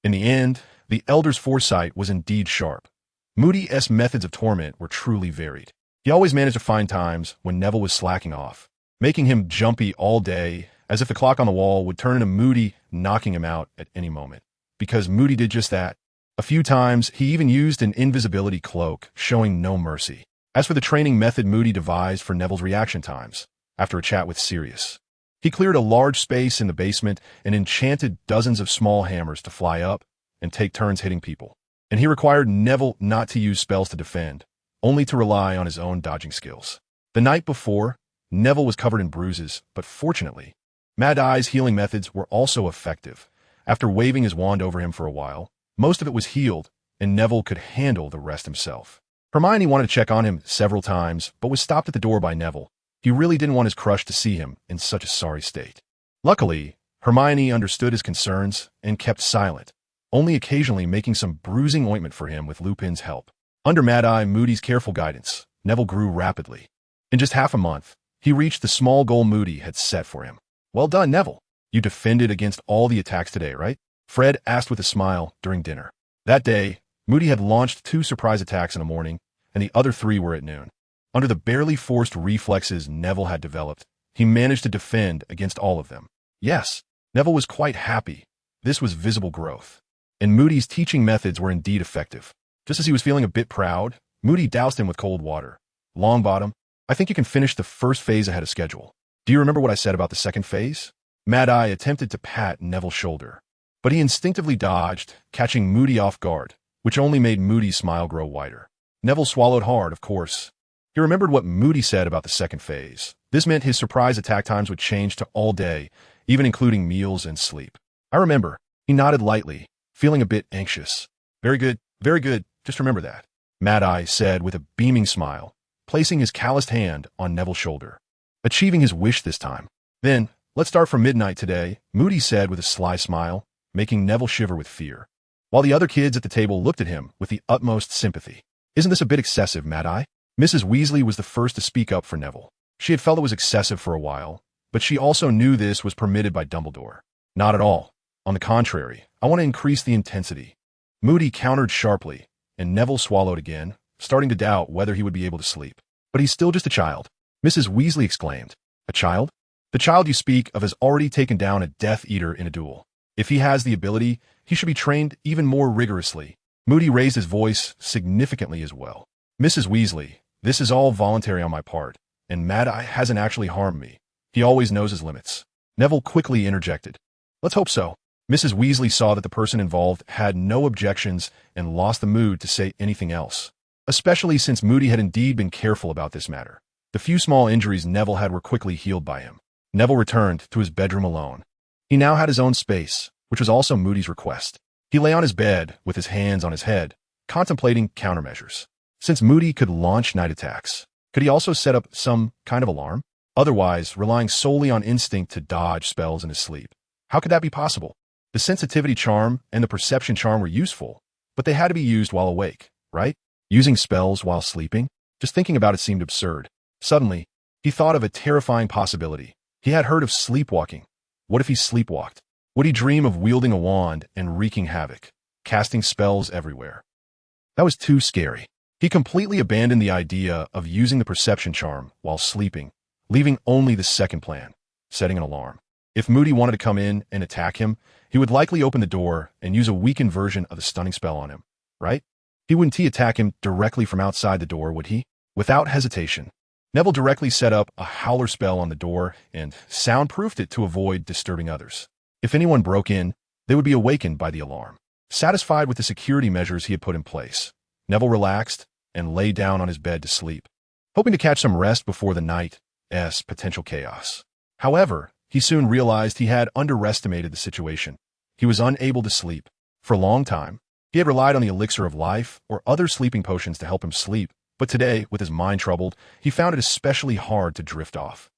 [SPEAKER 1] In the end, the elder's foresight was indeed sharp. Moody's methods of torment were truly varied. He always managed to find times when Neville was slacking off, making him jumpy all day, as if the clock on the wall would turn into Moody knocking him out at any moment. Because Moody did just that. A few times, he even used an invisibility cloak, showing no mercy. As for the training method Moody devised for Neville's reaction times, after a chat with Sirius, he cleared a large space in the basement and enchanted dozens of small hammers to fly up and take turns hitting people. And he required Neville not to use spells to defend, only to rely on his own dodging skills. The night before, Neville was covered in bruises, but fortunately, Mad Eye's healing methods were also effective. After waving his wand over him for a while, most of it was healed, and Neville could handle the rest himself. Hermione wanted to check on him several times, but was stopped at the door by Neville. He really didn't want his crush to see him in such a sorry state. Luckily, Hermione understood his concerns and kept silent, only occasionally making some bruising ointment for him with Lupin's help. Under Mad Eye Moody's careful guidance, Neville grew rapidly. In just half a month, he reached the small goal Moody had set for him. Well done, Neville. You defended against all the attacks today, right? Fred asked with a smile during dinner. That day, Moody had launched 2 surprise attacks in the morning, and the other 3 were at noon. Under the barely forced reflexes Neville had developed, he managed to defend against all of them. Yes, Neville was quite happy. This was visible growth. And Moody's teaching methods were indeed effective. Just as he was feeling a bit proud, Moody doused him with cold water. Longbottom, I think you can finish the first phase ahead of schedule. Do you remember what I said about the second phase? Mad Eye attempted to pat Neville's shoulder, but he instinctively dodged, catching Moody off guard, which only made Moody's smile grow wider. Neville swallowed hard, of course. He remembered what Moody said about the second phase. This meant his surprise attack times would change to all day, even including meals and sleep. I remember. He nodded lightly, feeling a bit anxious. Very good, just remember that, Mad Eye said with a beaming smile, placing his calloused hand on Neville's shoulder. Achieving his wish this time. Then, let's start from midnight today, Moody said with a sly smile, making Neville shiver with fear, while the other kids at the table looked at him with the utmost sympathy. Isn't this a bit excessive, Mad Eye? Mrs. Weasley was the first to speak up for Neville. She had felt it was excessive for a while, but she also knew this was permitted by Dumbledore. Not at all. On the contrary, I want to increase the intensity. Moody countered sharply, and Neville swallowed again, starting to doubt whether he would be able to sleep. But he's still just a child, Mrs. Weasley exclaimed. A child? The child you speak of has already taken down a Death Eater in a duel. If he has the ability, he should be trained even more rigorously. Moody raised his voice significantly as well. Mrs. Weasley, this is all voluntary on my part, and Mad Eye hasn't actually harmed me. He always knows his limits. Neville quickly interjected. Let's hope so. Mrs. Weasley saw that the person involved had no objections and lost the mood to say anything else, especially since Moody had indeed been careful about this matter. The few small injuries Neville had were quickly healed by him. Neville returned to his bedroom alone. He now had his own space, which was also Moody's request. He lay on his bed with his hands on his head, contemplating countermeasures. Since Moody could launch night attacks, could he also set up some kind of alarm? Otherwise, relying solely on instinct to dodge spells in his sleep. How could that be possible? The sensitivity charm and the perception charm were useful, but they had to be used while awake, right? Using spells while sleeping? Just thinking about it seemed absurd. Suddenly, he thought of a terrifying possibility. He had heard of sleepwalking. What if he sleepwalked? Would he dream of wielding a wand and wreaking havoc, casting spells everywhere? That was too scary. He completely abandoned the idea of using the perception charm while sleeping, leaving only the second plan, setting an alarm. If Moody wanted to come in and attack him, he would likely open the door and use a weakened version of the stunning spell on him. right? He wouldn't attack him directly from outside the door, would he? Without hesitation, Neville directly set up a howler spell on the door and soundproofed it to avoid disturbing others. If anyone broke in, they would be awakened by the alarm. Satisfied with the security measures he had put in place, Neville relaxed and lay down on his bed to sleep, hoping to catch some rest before the night's potential chaos. However, he soon realized he had underestimated the situation. He was unable to sleep. For a long time, he had relied on the elixir of life or other sleeping potions to help him sleep, but today, with his mind troubled, he found it especially hard to drift off.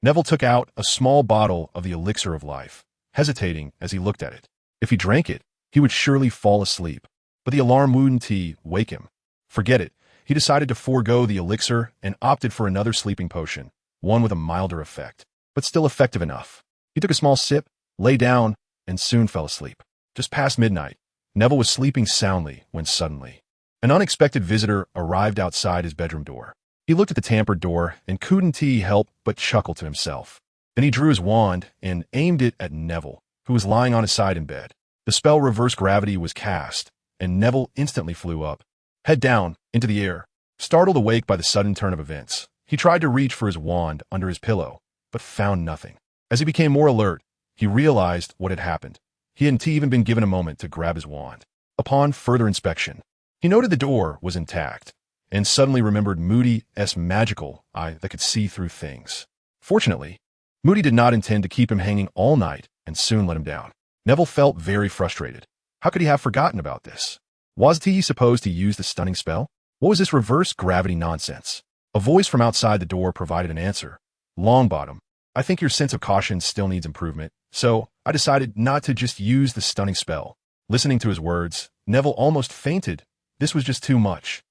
[SPEAKER 1] Neville took out a small bottle of the elixir of life, hesitating as he looked at it. If he drank it, he would surely fall asleep, but the alarm wouldn't wake him. Forget it. He decided to forego the elixir and opted for another sleeping potion, one with a milder effect, but still effective enough. He took a small sip, lay down, and soon fell asleep. Just past midnight, Neville was sleeping soundly when suddenly an unexpected visitor arrived outside his bedroom door. He looked at the tampered door and couldn't help but chuckle to himself. Then he drew his wand and aimed it at Neville, who was lying on his side in bed. The spell reverse gravity was cast, and Neville instantly flew up, head down, into the air. Startled awake by the sudden turn of events, he tried to reach for his wand under his pillow, but found nothing. As he became more alert, he realized what had happened. He hadn't even been given a moment to grab his wand. Upon further inspection, he noted the door was intact, and suddenly remembered Moody's magical eye that could see through things. Fortunately, Moody did not intend to keep him hanging all night and soon let him down. Neville felt very frustrated. How could he have forgotten about this? Was he supposed to use the stunning spell? What was this reverse gravity nonsense? A voice from outside the door provided an answer. Longbottom, I think your sense of caution still needs improvement, so I decided not to just use the stunning spell. Listening to his words, Neville almost fainted. This was just too much.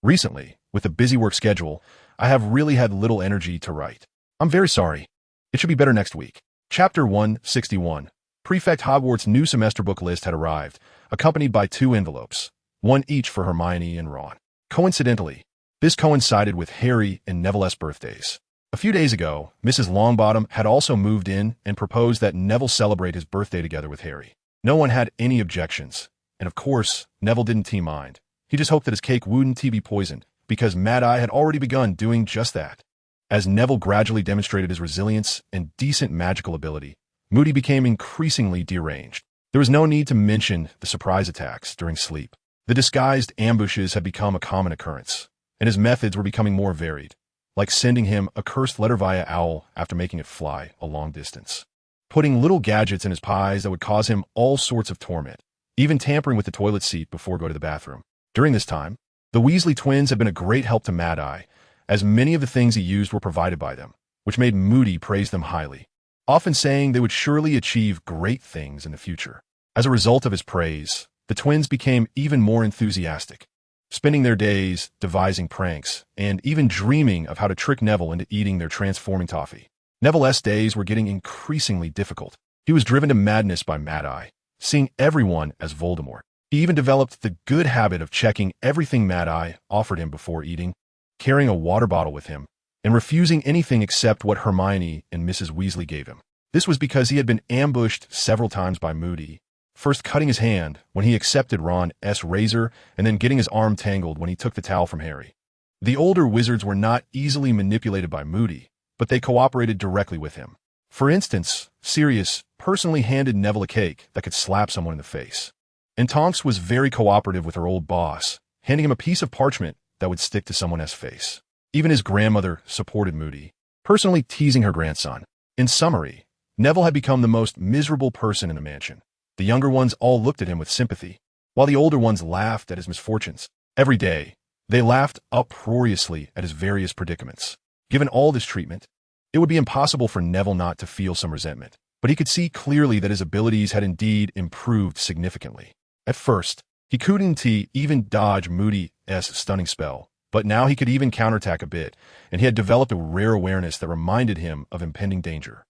[SPEAKER 1] Recently, with a busy work schedule, I have really had little energy to write. I'm very sorry. It should be better next week. Chapter 161. Prefect Hogwarts' new semester book list had arrived, accompanied by 2 envelopes, one each for Hermione and Ron. Coincidentally, this coincided with Harry and Neville's birthdays. A few days ago, Mrs. Longbottom had also moved in and proposed that Neville celebrate his birthday together with Harry. No one had any objections, and of course, Neville didn't mind. He just hoped that his cake wouldn't be poisoned, because Mad Eye had already begun doing just that. As Neville gradually demonstrated his resilience and decent magical ability, Moody became increasingly deranged. There was no need to mention the surprise attacks during sleep. The disguised ambushes had become a common occurrence, and his methods were becoming more varied, like sending him a cursed letter via owl after making it fly a long distance, putting little gadgets in his pies that would cause him all sorts of torment, even tampering with the toilet seat before going to the bathroom. During this time, the Weasley twins had been a great help to Mad Eye, as many of the things he used were provided by them, which made Moody praise them highly, often saying they would surely achieve great things in the future. As a result of his praise, the twins became even more enthusiastic, spending their days devising pranks and even dreaming of how to trick Neville into eating their transforming toffee. Neville's days were getting increasingly difficult. He was driven to madness by Mad Eye, seeing everyone as Voldemort. He even developed the good habit of checking everything Mad Eye offered him before eating, carrying a water bottle with him, and refusing anything except what Hermione and Mrs. Weasley gave him. This was because he had been ambushed several times by Moody, first cutting his hand when he accepted Ron's razor and then getting his arm tangled when he took the towel from Harry. The older wizards were not easily manipulated by Moody, but they cooperated directly with him. For instance, Sirius personally handed Neville a cake that could slap someone in the face. And Tonks was very cooperative with her old boss, handing him a piece of parchment that would stick to someone's face. Even his grandmother supported Moody, personally teasing her grandson. In summary, Neville had become the most miserable person in the mansion. The younger ones all looked at him with sympathy, while the older ones laughed at his misfortunes. Every day, they laughed uproariously at his various predicaments. Given all this treatment, it would be impossible for Neville not to feel some resentment, but he could see clearly that his abilities had indeed improved significantly. At first, he couldn't even dodge Moody's stunning spell, but now he could even counterattack a bit, and he had developed a rare awareness that reminded him of impending danger.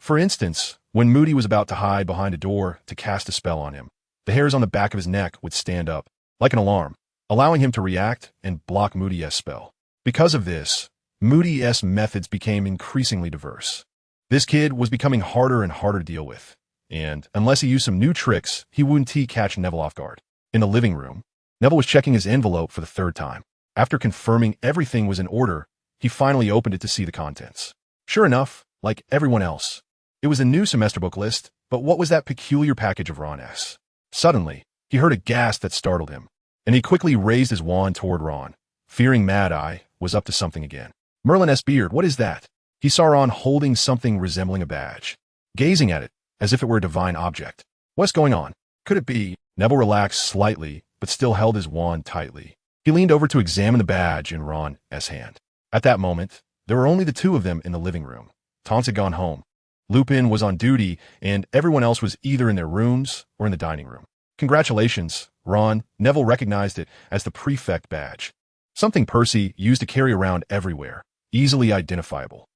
[SPEAKER 1] For instance, when Moody was about to hide behind a door to cast a spell on him, the hairs on the back of his neck would stand up, like an alarm, allowing him to react and block Moody's spell. Because of this, Moody's methods became increasingly diverse. This kid was becoming harder and harder to deal with, and unless he used some new tricks, he wouldn't catch Neville off guard. In the living room, Neville was checking his envelope for the third time. After confirming everything was in order, he finally opened it to see the contents. Sure enough, like everyone else, it was a new semester book list, but what was that peculiar package of Ron S? Suddenly, he heard a gasp that startled him, and he quickly raised his wand toward Ron, fearing Mad Eye was up to something again. Merlin S. Beard, what is that? He saw Ron holding something resembling a badge, gazing at it as if it were a divine object. What's going on? Could it be? Neville relaxed slightly, but still held his wand tightly. He leaned over to examine the badge in Ron's hand. At that moment, there were only the two of them in the living room. Tonks had gone home. Lupin was on duty, and everyone else was either in their rooms or in the dining room. Congratulations, Ron. Neville recognized it as the prefect badge. Something Percy used to carry around everywhere, easily identifiable.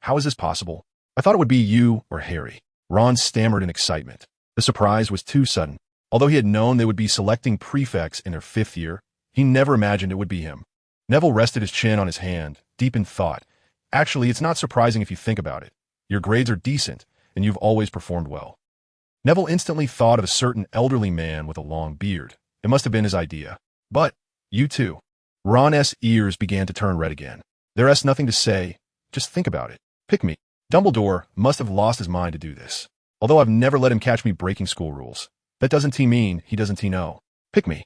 [SPEAKER 1] How is this possible? I thought it would be you or Harry. Ron stammered in excitement. The surprise was too sudden. Although he had known they would be selecting prefects in their 5th year, he never imagined it would be him. Neville rested his chin on his hand, deep in thought. Actually, it's not surprising if you think about it. Your grades are decent, and you've always performed well. Neville instantly thought of a certain elderly man with a long beard. It must have been his idea. But, you too. Ron's ears began to turn red again. There's nothing to say. Just think about it. Pick me. Dumbledore must have lost his mind to do this. Although I've never let him catch me breaking school rules. That doesn't mean he doesn't know. Pick me.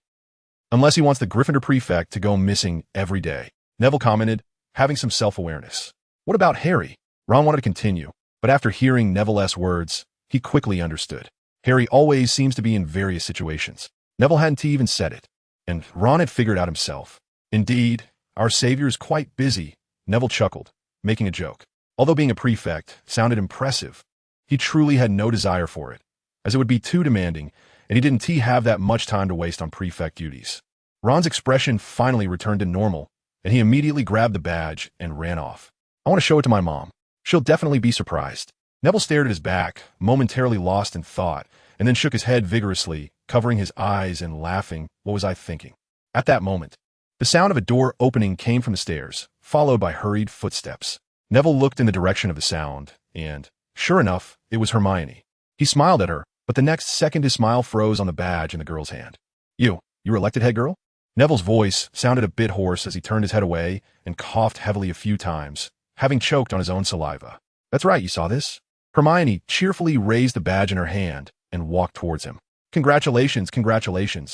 [SPEAKER 1] Unless he wants the Gryffindor prefect to go missing every day. Neville commented, having some self-awareness. What about Harry? Ron wanted to continue, but after hearing Neville's words, he quickly understood. Harry always seems to be in various situations. Neville hadn't even said it, and Ron had figured out himself. Indeed, our savior is quite busy, Neville chuckled, making a joke. Although being a prefect sounded impressive, he truly had no desire for it, as it would be too demanding, and he didn't have that much time to waste on prefect duties. Ron's expression finally returned to normal, and he immediately grabbed the badge and ran off. I want to show it to my mom. She'll definitely be surprised. Neville stared at his back, momentarily lost in thought, and then shook his head vigorously, covering his eyes and laughing. What was I thinking? At that moment, the sound of a door opening came from the stairs, followed by hurried footsteps. Neville looked in the direction of the sound, and, sure enough, it was Hermione. He smiled at her, but the next second his smile froze on the badge in the girl's hand. You were elected head girl? Neville's voice sounded a bit hoarse as he turned his head away and coughed heavily a few times, having choked on his own saliva. That's right, you saw this? Hermione cheerfully raised the badge in her hand and walked towards him. Congratulations,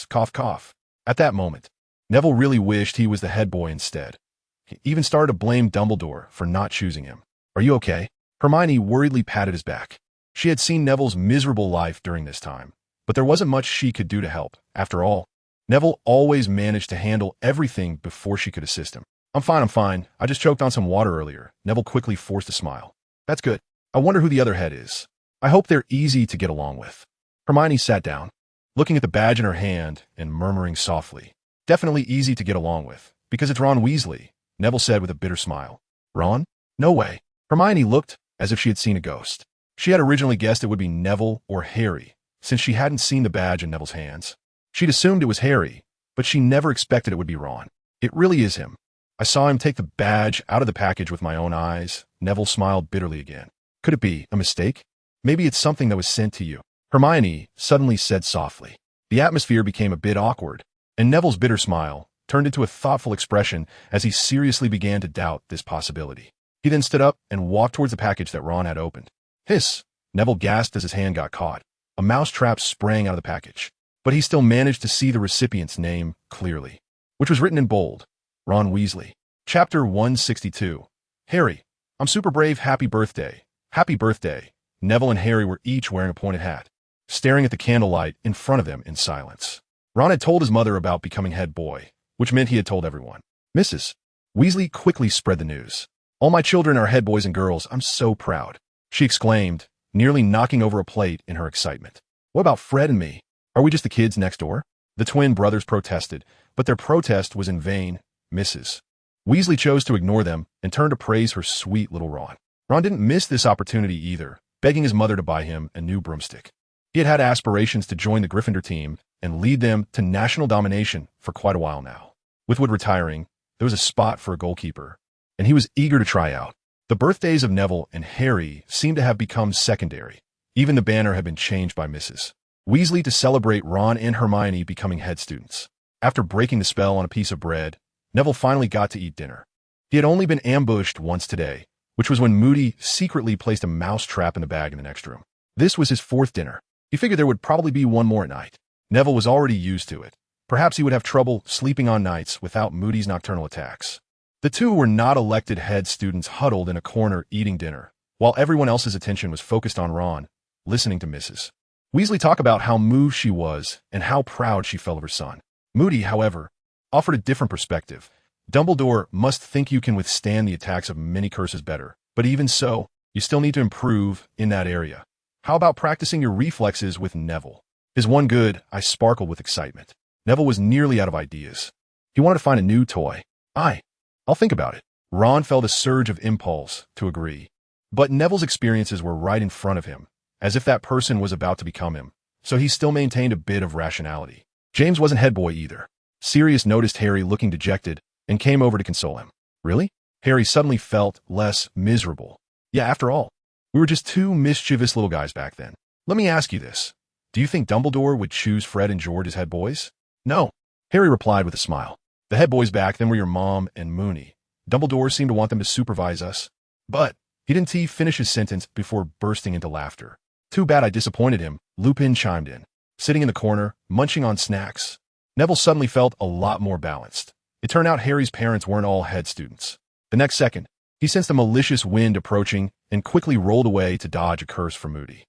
[SPEAKER 1] cough, cough. At that moment, Neville really wished he was the head boy instead. He even started to blame Dumbledore for not choosing him. Are you okay? Hermione worriedly patted his back. She had seen Neville's miserable life during this time, but there wasn't much she could do to help. After all, Neville always managed to handle everything before she could assist him. I'm fine. I just choked on some water earlier. Neville quickly forced a smile. That's good. I wonder who the other head is. I hope they're easy to get along with. Hermione sat down, looking at the badge in her hand and murmuring softly. Definitely easy to get along with, because it's Ron Weasley, Neville said with a bitter smile. Ron? No way. Hermione looked as if she had seen a ghost. She had originally guessed it would be Neville or Harry, since she hadn't seen the badge in Neville's hands. She'd assumed it was Harry, but she never expected it would be Ron. It really is him. I saw him take the badge out of the package with my own eyes. Neville smiled bitterly again. Could it be a mistake? Maybe it's something that was sent to you. Hermione suddenly said softly. The atmosphere became a bit awkward, and Neville's bitter smile turned into a thoughtful expression as he seriously began to doubt this possibility. He then stood up and walked towards the package that Ron had opened. Hiss! Neville gasped as his hand got caught. A mousetrap sprang out of the package, but he still managed to see the recipient's name clearly, which was written in bold. Ron Weasley. Chapter 162. Harry, I'm super brave. Happy birthday. Happy birthday. Neville and Harry were each wearing a pointed hat, staring at the candlelight in front of them in silence. Ron had told his mother about becoming head boy, which meant he had told everyone. Mrs. Weasley quickly spread the news. All my children are head boys and girls. I'm so proud, she exclaimed, nearly knocking over a plate in her excitement. What about Fred and me? Are we just the kids next door? The twin brothers protested, but their protest was in vain. Mrs. Weasley chose to ignore them and turned to praise her sweet little Ron. Ron didn't miss this opportunity either, begging his mother to buy him a new broomstick. He had had aspirations to join the Gryffindor team and lead them to national domination for quite a while now. With Wood retiring, there was a spot for a goalkeeper, and he was eager to try out. The birthdays of Neville and Harry seemed to have become secondary. Even the banner had been changed by Mrs. Weasley to celebrate Ron and Hermione becoming head students. After breaking the spell on a piece of bread, Neville finally got to eat dinner. He had only been ambushed once today, which was when Moody secretly placed a mouse trap in the bag in the next room. This was his fourth dinner. He figured there would probably be one more at night. Neville was already used to it. Perhaps he would have trouble sleeping on nights without Moody's nocturnal attacks. The two were not elected head students huddled in a corner eating dinner, while everyone else's attention was focused on Ron, listening to Mrs. Weasley talk about how moved she was and how proud she felt of her son. Moody, however, offered a different perspective. Dumbledore must think you can withstand the attacks of many curses better, but even so, you still need to improve in that area. How about practicing your reflexes with Neville? His one good eye sparkled with excitement. Neville was nearly out of ideas. He wanted to find a new toy. I'll think about it. Ron felt a surge of impulse to agree. But Neville's experiences were right in front of him, as if that person was about to become him, so he still maintained a bit of rationality. James wasn't head boy either. Sirius noticed Harry looking dejected and came over to console him. Really? Harry suddenly felt less miserable. Yeah, after all, we were just two mischievous little guys back then. Let me ask you this. Do you think Dumbledore would choose Fred and George as head boys? No, Harry replied with a smile. The head boys back then were your mom and Moony. Dumbledore seemed to want them to supervise us. But he didn't finish his sentence before bursting into laughter. Too bad I disappointed him, Lupin chimed in. Sitting in the corner, munching on snacks. Neville suddenly felt a lot more balanced. It turned out Harry's parents weren't all head students. The next second, he sensed a malicious wind approaching and quickly rolled away to dodge a curse from Moody.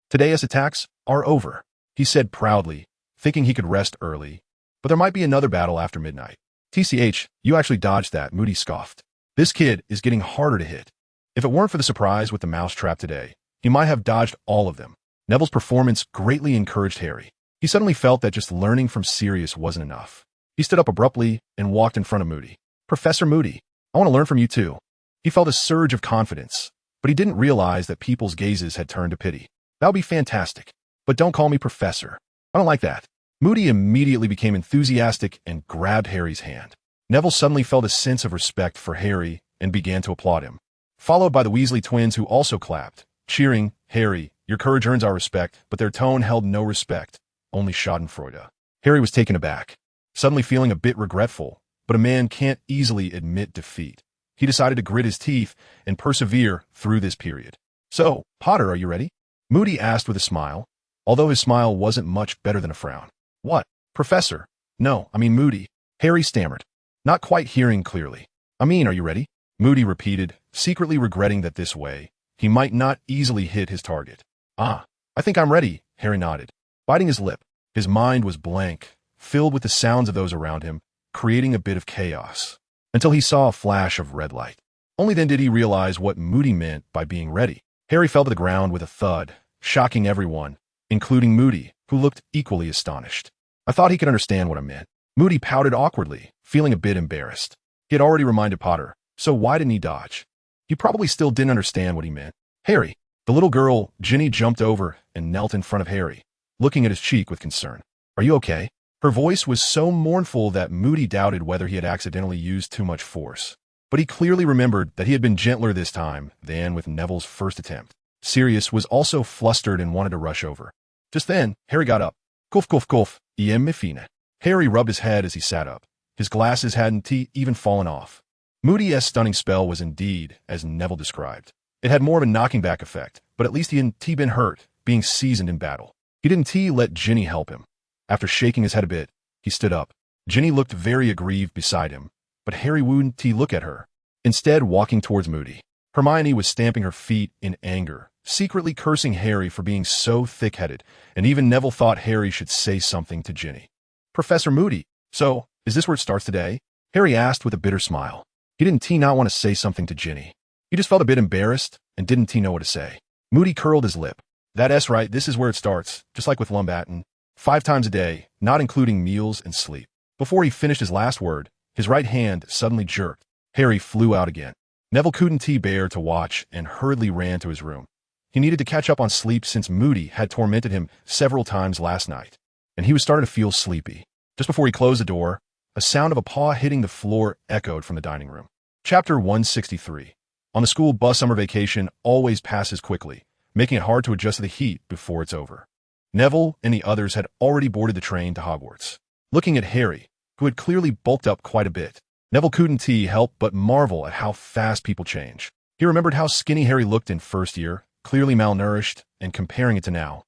[SPEAKER 1] Today's attacks are over, he said proudly, thinking he could rest early. But there might be another battle after midnight. TCH, you actually dodged that, Moody scoffed. This kid is getting harder to hit. If it weren't for the surprise with the mouse trap today, he might have dodged all of them. Neville's performance greatly encouraged Harry. He suddenly felt that just learning from Sirius wasn't enough. He stood up abruptly and walked in front of Moody. Professor Moody, I want to learn from you too. He felt a surge of confidence, but he didn't realize that people's gazes had turned to pity. That would be fantastic, but don't call me Professor. I don't like that. Moody immediately became enthusiastic and grabbed Harry's hand. Neville suddenly felt a sense of respect for Harry and began to applaud him, followed by the Weasley twins who also clapped, cheering, Harry, your courage earns our respect, but their tone held no respect, only schadenfreude. Harry was taken aback, suddenly feeling a bit regretful, but a man can't easily admit defeat. He decided to grit his teeth and persevere through this period. So, Potter, are you ready? Moody asked with a smile, although his smile wasn't much better than a frown. What? Professor? No, I mean Moody. Harry stammered, not quite hearing clearly. Are you ready? Moody repeated, secretly regretting that this way, he might not easily hit his target. I think I'm ready, Harry nodded, biting his lip. His mind was blank, filled with the sounds of those around him, creating a bit of chaos, until he saw a flash of red light. Only then did he realize what Moody meant by being ready. Harry fell to the ground with a thud, shocking everyone, including Moody, who looked equally astonished. I thought he could understand what I meant. Moody pouted awkwardly, feeling a bit embarrassed. He had already reminded Potter, so why didn't he dodge? He probably still didn't understand what he meant. Harry. The little girl, Ginny, jumped over and knelt in front of Harry, looking at his cheek with concern. Are you okay? Her voice was so mournful that Moody doubted whether he had accidentally used too much force. But he clearly remembered that he had been gentler this time than with Neville's first attempt. Sirius was also flustered and wanted to rush over. Just then, Harry got up. Cough, cough, cough, me fine. Harry rubbed his head as he sat up. His glasses hadn't even fallen off. Moody's stunning spell was indeed, as Neville described. It had more of a knocking back effect, but at least he hadn't been hurt, being seasoned in battle. He didn't let Ginny help him. After shaking his head a bit, he stood up. Ginny looked very aggrieved beside him, but Harry wouldn't look at her, instead walking towards Moody. Hermione was stamping her feet in anger, secretly cursing Harry for being so thick-headed, and even Neville thought Harry should say something to Ginny. Professor Moody, so, is this where it starts today? Harry asked with a bitter smile. He didn't not want to say something to Ginny. He just felt a bit embarrassed and didn't know what to say. Moody curled his lip. That's right, this is where it starts, just like with Longbottom. 5 times a day, not including meals and sleep. Before he finished his last word, his right hand suddenly jerked. Harry flew out again. Neville couldn't bear to watch and hurriedly ran to his room. He needed to catch up on sleep since Moody had tormented him several times last night, and he was starting to feel sleepy. Just before he closed the door, a sound of a paw hitting the floor echoed from the dining room. Chapter 163. On the school bus, summer vacation always passes quickly, making it hard to adjust to the heat before it's over. Neville and the others had already boarded the train to Hogwarts. looking at Harry, who had clearly bulked up quite a bit. Neville couldn't help but marvel at how fast people change. He remembered how skinny Harry looked in first year, clearly malnourished, and comparing it to now.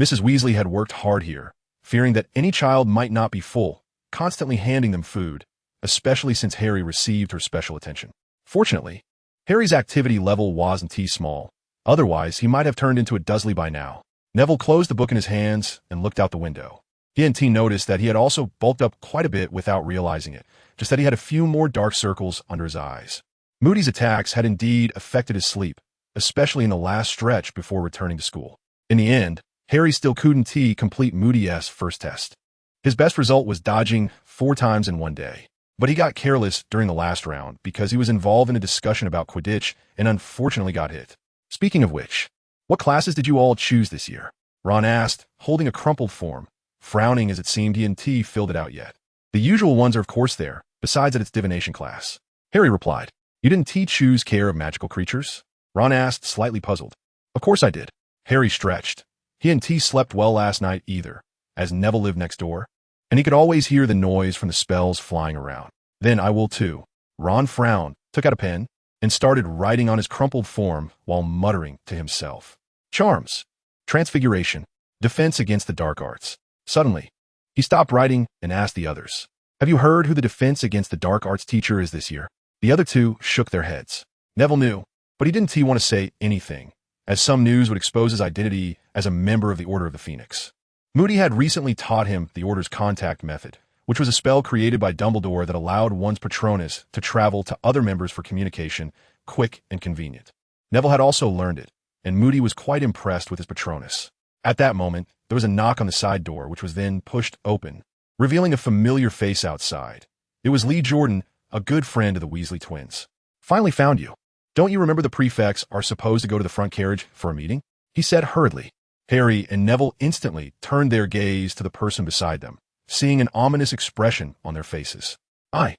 [SPEAKER 1] Mrs. Weasley had worked hard here, fearing that any child might not be full, constantly handing them food, especially since Harry received her special attention. Fortunately, Harry's activity level wasn't small. Otherwise, he might have turned into a Dursley by now. Neville closed the book in his hands and looked out the window. He and T noticed that he had also bulked up quite a bit without realizing it, just that he had a few more dark circles under his eyes. Moody's attacks had indeed affected his sleep, especially in the last stretch before returning to school. In the end, Harry still couldn't complete Moody's first test. His best result was dodging 4 times in one day. But he got careless during the last round because he was involved in a discussion about Quidditch and unfortunately got hit. Speaking of which, what classes did you all choose this year? Ron asked, holding a crumpled form, frowning as it seemed he and T filled it out yet. The usual ones are of course there, besides that it's divination class. Harry replied. You didn't choose care of magical creatures? Ron asked, slightly puzzled. Of course I did. Harry stretched. He and T slept well last night either, as Neville lived next door, and he could always hear the noise from the spells flying around. Then I will too. Ron frowned, took out a pen, and started writing on his crumpled form while muttering to himself. Charms. Transfiguration. Defense against the dark arts. Suddenly, he stopped writing and asked the others. Have you heard who the defense against the dark arts teacher is this year? The other two shook their heads. Neville knew, but he didn't want to say anything, as some news would expose his identity as a member of the Order of the Phoenix. Moody had recently taught him the Order's contact method, which was a spell created by Dumbledore that allowed one's Patronus to travel to other members for communication, quick and convenient. Neville had also learned it, and Moody was quite impressed with his Patronus. At that moment, there was a knock on the side door, which was then pushed open, revealing a familiar face outside. It was Lee Jordan, a good friend of the Weasley twins. Finally found you. Don't you remember the prefects are supposed to go to the front carriage for a meeting? He said hurriedly. Harry and Neville instantly turned their gaze to the person beside them, seeing an ominous expression on their faces. I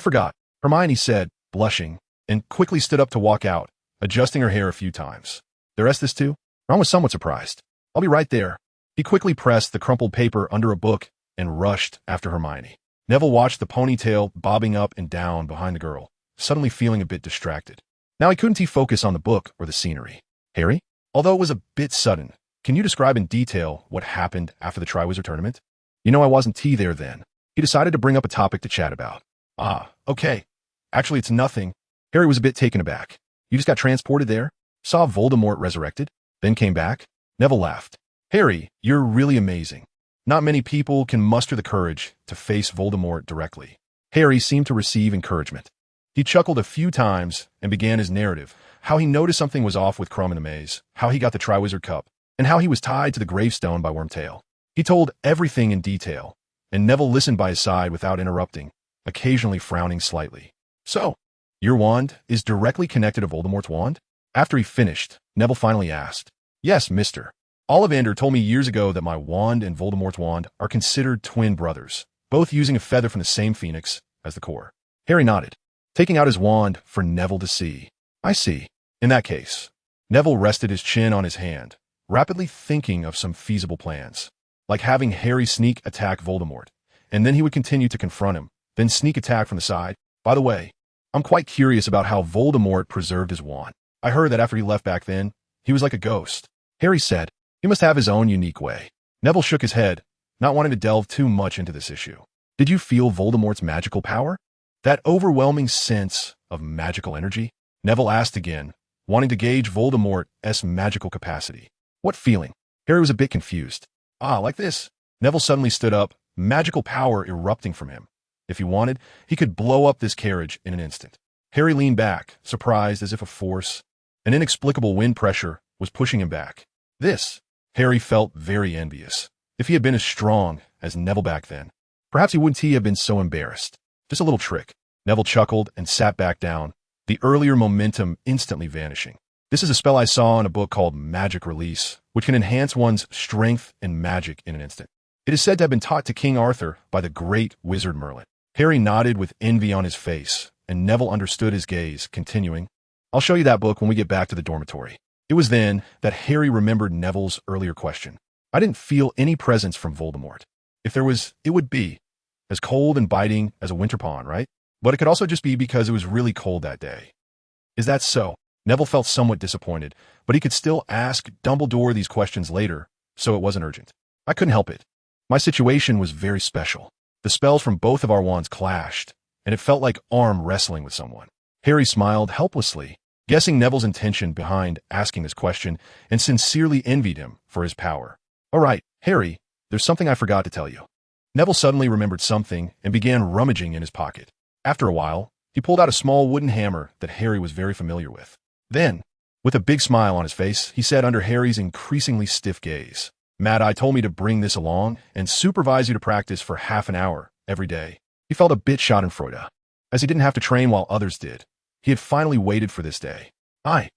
[SPEAKER 1] forgot, Hermione said, blushing, and quickly stood up to walk out, adjusting her hair a few times. The rest this too? Ron was somewhat surprised. I'll be right there. He quickly pressed the crumpled paper under a book and rushed after Hermione. Neville watched the ponytail bobbing up and down behind the girl, suddenly feeling a bit distracted. Now he couldn't focus on the book or the scenery. Harry, although it was a bit sudden, can you describe in detail what happened after the Triwizard Tournament? You know I wasn't there then. He decided to bring up a topic to chat about. Okay. Actually, it's nothing. Harry was a bit taken aback. You just got transported there? Saw Voldemort resurrected? Then came back? Neville laughed. Harry, you're really amazing. Not many people can muster the courage to face Voldemort directly. Harry seemed to receive encouragement. He chuckled a few times and began his narrative, how he noticed something was off with Crumb in the maze, how he got the Triwizard Cup, and how he was tied to the gravestone by Wormtail. He told everything in detail, and Neville listened by his side without interrupting, occasionally frowning slightly. So, your wand is directly connected to Voldemort's wand? After he finished, Neville finally asked. Yes, mister. Ollivander told me years ago that my wand and Voldemort's wand are considered twin brothers, both using a feather from the same phoenix as the core. Harry nodded, taking out his wand for Neville to see. I see. In that case, Neville rested his chin on his hand, rapidly thinking of some feasible plans, like having Harry sneak attack Voldemort, and then he would continue to confront him, then sneak attack from the side. By the way, I'm quite curious about how Voldemort preserved his wand. I heard that after he left back then, he was like a ghost. Harry said, he must have his own unique way. Neville shook his head, not wanting to delve too much into this issue. Did you feel Voldemort's magical power? That overwhelming sense of magical energy? Neville asked again, wanting to gauge Voldemort's magical capacity. What feeling? Harry was a bit confused. Like this. Neville suddenly stood up, magical power erupting from him. If he wanted, he could blow up this carriage in an instant. Harry leaned back, surprised as if a force, an inexplicable wind pressure, was pushing him back. Harry felt very envious. If he had been as strong as Neville back then, perhaps he wouldn't have been so embarrassed. Just a little trick. Neville chuckled and sat back down, the earlier momentum instantly vanishing. This is a spell I saw in a book called Magic Release, which can enhance one's strength and magic in an instant. It is said to have been taught to King Arthur by the great wizard Merlin. Harry nodded with envy on his face, and Neville understood his gaze, continuing, I'll show you that book when we get back to the dormitory. It was then that Harry remembered Neville's earlier question. I didn't feel any presence from Voldemort. If there was, it would be as cold and biting as a winter pond, right? But it could also just be because it was really cold that day. Is that so? Neville felt somewhat disappointed, but he could still ask Dumbledore these questions later, so it wasn't urgent. I couldn't help it. My situation was very special. The spells from both of our wands clashed, and it felt like arm wrestling with someone. Harry smiled helplessly, guessing Neville's intention behind asking this question, and sincerely envied him for his power. All right, Harry, there's something I forgot to tell you. Neville suddenly remembered something and began rummaging in his pocket. After a while, he pulled out a small wooden hammer that Harry was very familiar with. Then, with a big smile on his face, he said under Harry's increasingly stiff gaze, Mad Eye told me to bring this along and supervise you to practice for half an hour every day. He felt a bit schadenfreude, as he didn't have to train while others did. He had finally waited for this day. I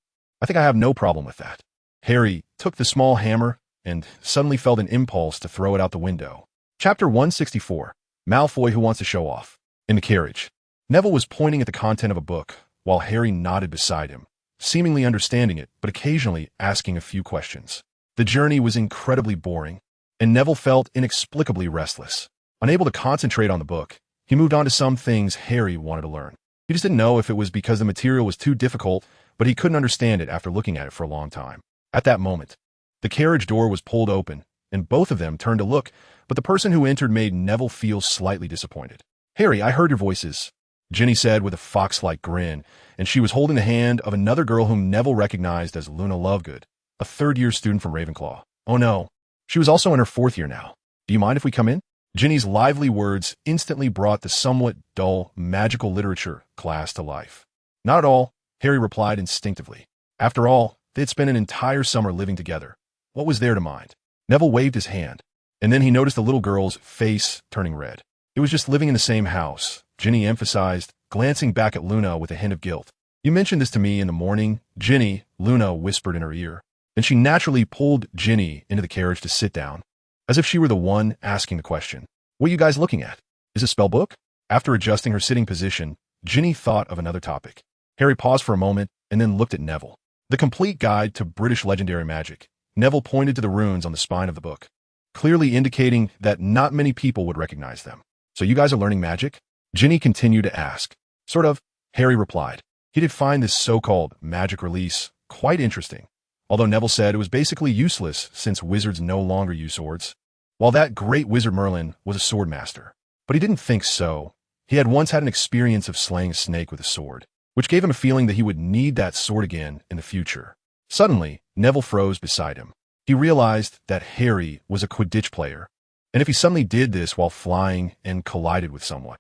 [SPEAKER 1] think I have no problem with that. Harry took the small hammer and suddenly felt an impulse to throw it out the window. Chapter 164, Malfoy Who Wants to Show Off. In the carriage, Neville was pointing at the content of a book, while Harry nodded beside him, seemingly understanding it, but occasionally asking a few questions. The journey was incredibly boring, and Neville felt inexplicably restless. Unable to concentrate on the book, he moved on to some things Harry wanted to learn. He just didn't know if it was because the material was too difficult, but he couldn't understand it after looking at it for a long time. At that moment, the carriage door was pulled open, and both of them turned to look, but the person who entered made Neville feel slightly disappointed. Harry, I heard your voices, Ginny said with a fox-like grin, and she was holding the hand of another girl whom Neville recognized as Luna Lovegood, a third-year student from Ravenclaw. Oh no, she was also in her fourth year now. Do you mind if we come in? Ginny's lively words instantly brought the somewhat dull, magical literature class to life. Not at all, Harry replied instinctively. After all, they had spent an entire summer living together. What was there to mind? Neville waved his hand, and then he noticed the little girl's face turning red. It was just living in the same house, Ginny emphasized, glancing back at Luna with a hint of guilt. You mentioned this to me in the morning, Ginny, Luna whispered in her ear. Then she naturally pulled Ginny into the carriage to sit down, as if she were the one asking the question. What are you guys looking at? Is it a spell book? After adjusting her sitting position, Ginny thought of another topic. Harry paused for a moment and then looked at Neville. The Complete Guide to British Legendary Magic. Neville pointed to the runes on the spine of the book, clearly indicating that not many people would recognize them. So you guys are learning magic? Ginny continued to ask. Sort of, Harry replied. He did find this so-called magic release quite interesting, although Neville said it was basically useless since wizards no longer use swords. While that great wizard Merlin was a sword master, but he didn't think so. He had once had an experience of slaying a snake with a sword, which gave him a feeling that he would need that sword again in the future. Suddenly, Neville froze beside him. He realized that Harry was a Quidditch player, and if he suddenly did this while flying and collided with someone.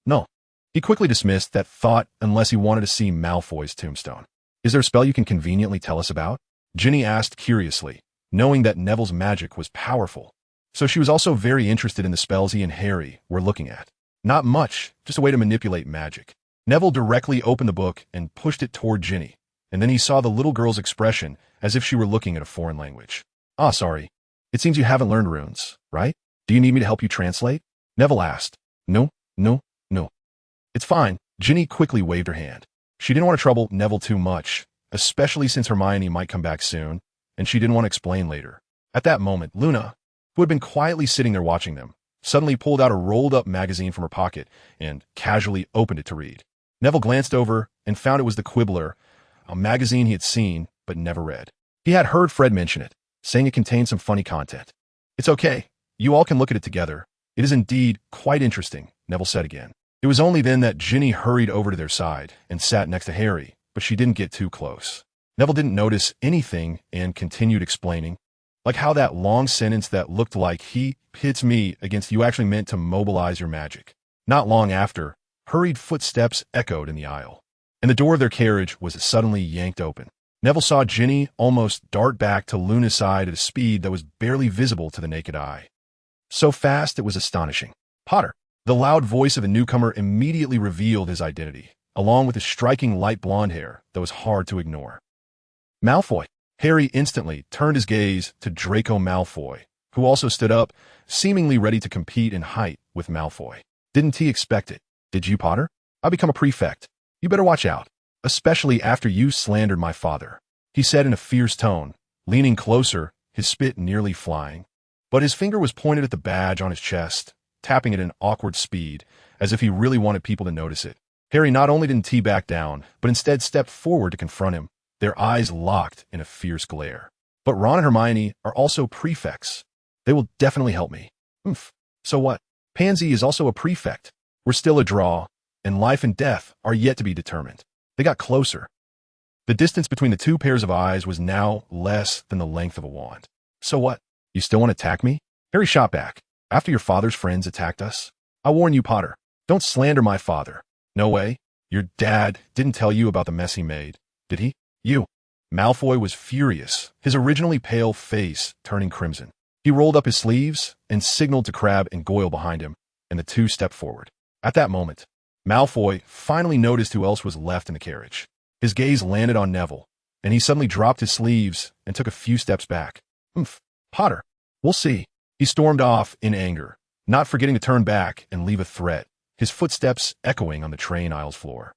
[SPEAKER 1] No. He quickly dismissed that thought unless he wanted to see Malfoy's tombstone. Is there a spell you can conveniently tell us about? Ginny asked curiously, knowing that Neville's magic was powerful. So she was also very interested in the spells he and Harry were looking at. Not much, just a way to manipulate magic. Neville directly opened the book and pushed it toward Ginny, and then he saw the little girl's expression as if she were looking at a foreign language. Ah, sorry. It seems you haven't learned runes, right? Do you need me to help you translate? Neville asked. No. It's fine. Ginny quickly waved her hand. She didn't want to trouble Neville too much, especially since Hermione might come back soon, and she didn't want to explain later. At that moment, Luna, who had been quietly sitting there watching them, suddenly pulled out a rolled-up magazine from her pocket and casually opened it to read. Neville glanced over and found it was the Quibbler, a magazine he had seen but never read. He had heard Fred mention it, saying it contained some funny content. It's okay. You all can look at it together. It is indeed quite interesting, Neville said again. It was only then that Ginny hurried over to their side and sat next to Harry, but she didn't get too close. Neville didn't notice anything and continued explaining, like how that long sentence that looked like he pits me against you actually meant to mobilize your magic. Not long after, hurried footsteps echoed in the aisle, and the door of their carriage was suddenly yanked open. Neville saw Ginny almost dart back to Luna's side at a speed that was barely visible to the naked eye. So fast it was astonishing. Potter! The loud voice of a newcomer immediately revealed his identity, along with his striking light blonde hair that was hard to ignore. Malfoy. Harry instantly turned his gaze to Draco Malfoy, who also stood up, seemingly ready to compete in height with Malfoy. Didn't he expect it? Did you, Potter? I'll become a prefect. You better watch out, especially after you slandered my father, he said in a fierce tone, leaning closer, his spit nearly flying. but his finger was pointed at the badge on his chest, tapping it at an awkward speed, as if he really wanted people to notice it. Harry not only didn't tee back down, but instead stepped forward to confront him, their eyes locked in a fierce glare. But Ron and Hermione are also prefects. They will definitely help me. Oomph. So what? Pansy is also a prefect. We're still a draw, and life and death are yet to be determined. They got closer. The distance between the two pairs of eyes was now less than the length of a wand. So what? You still want to attack me? Harry shot back. After your father's friends attacked us? I warn you, Potter. Don't slander my father. No way. Your dad didn't tell you about the mess he made, did he? You. Malfoy was furious, his originally pale face turning crimson. He rolled up his sleeves and signaled to Crabbe and Goyle behind him, and the two stepped forward. At that moment, Malfoy finally noticed who else was left in the carriage. His gaze landed on Neville, and he suddenly dropped his sleeves and took a few steps back. Potter, we'll see. He stormed off in anger, not forgetting to turn back and leave a threat, his footsteps echoing on the train aisle's floor.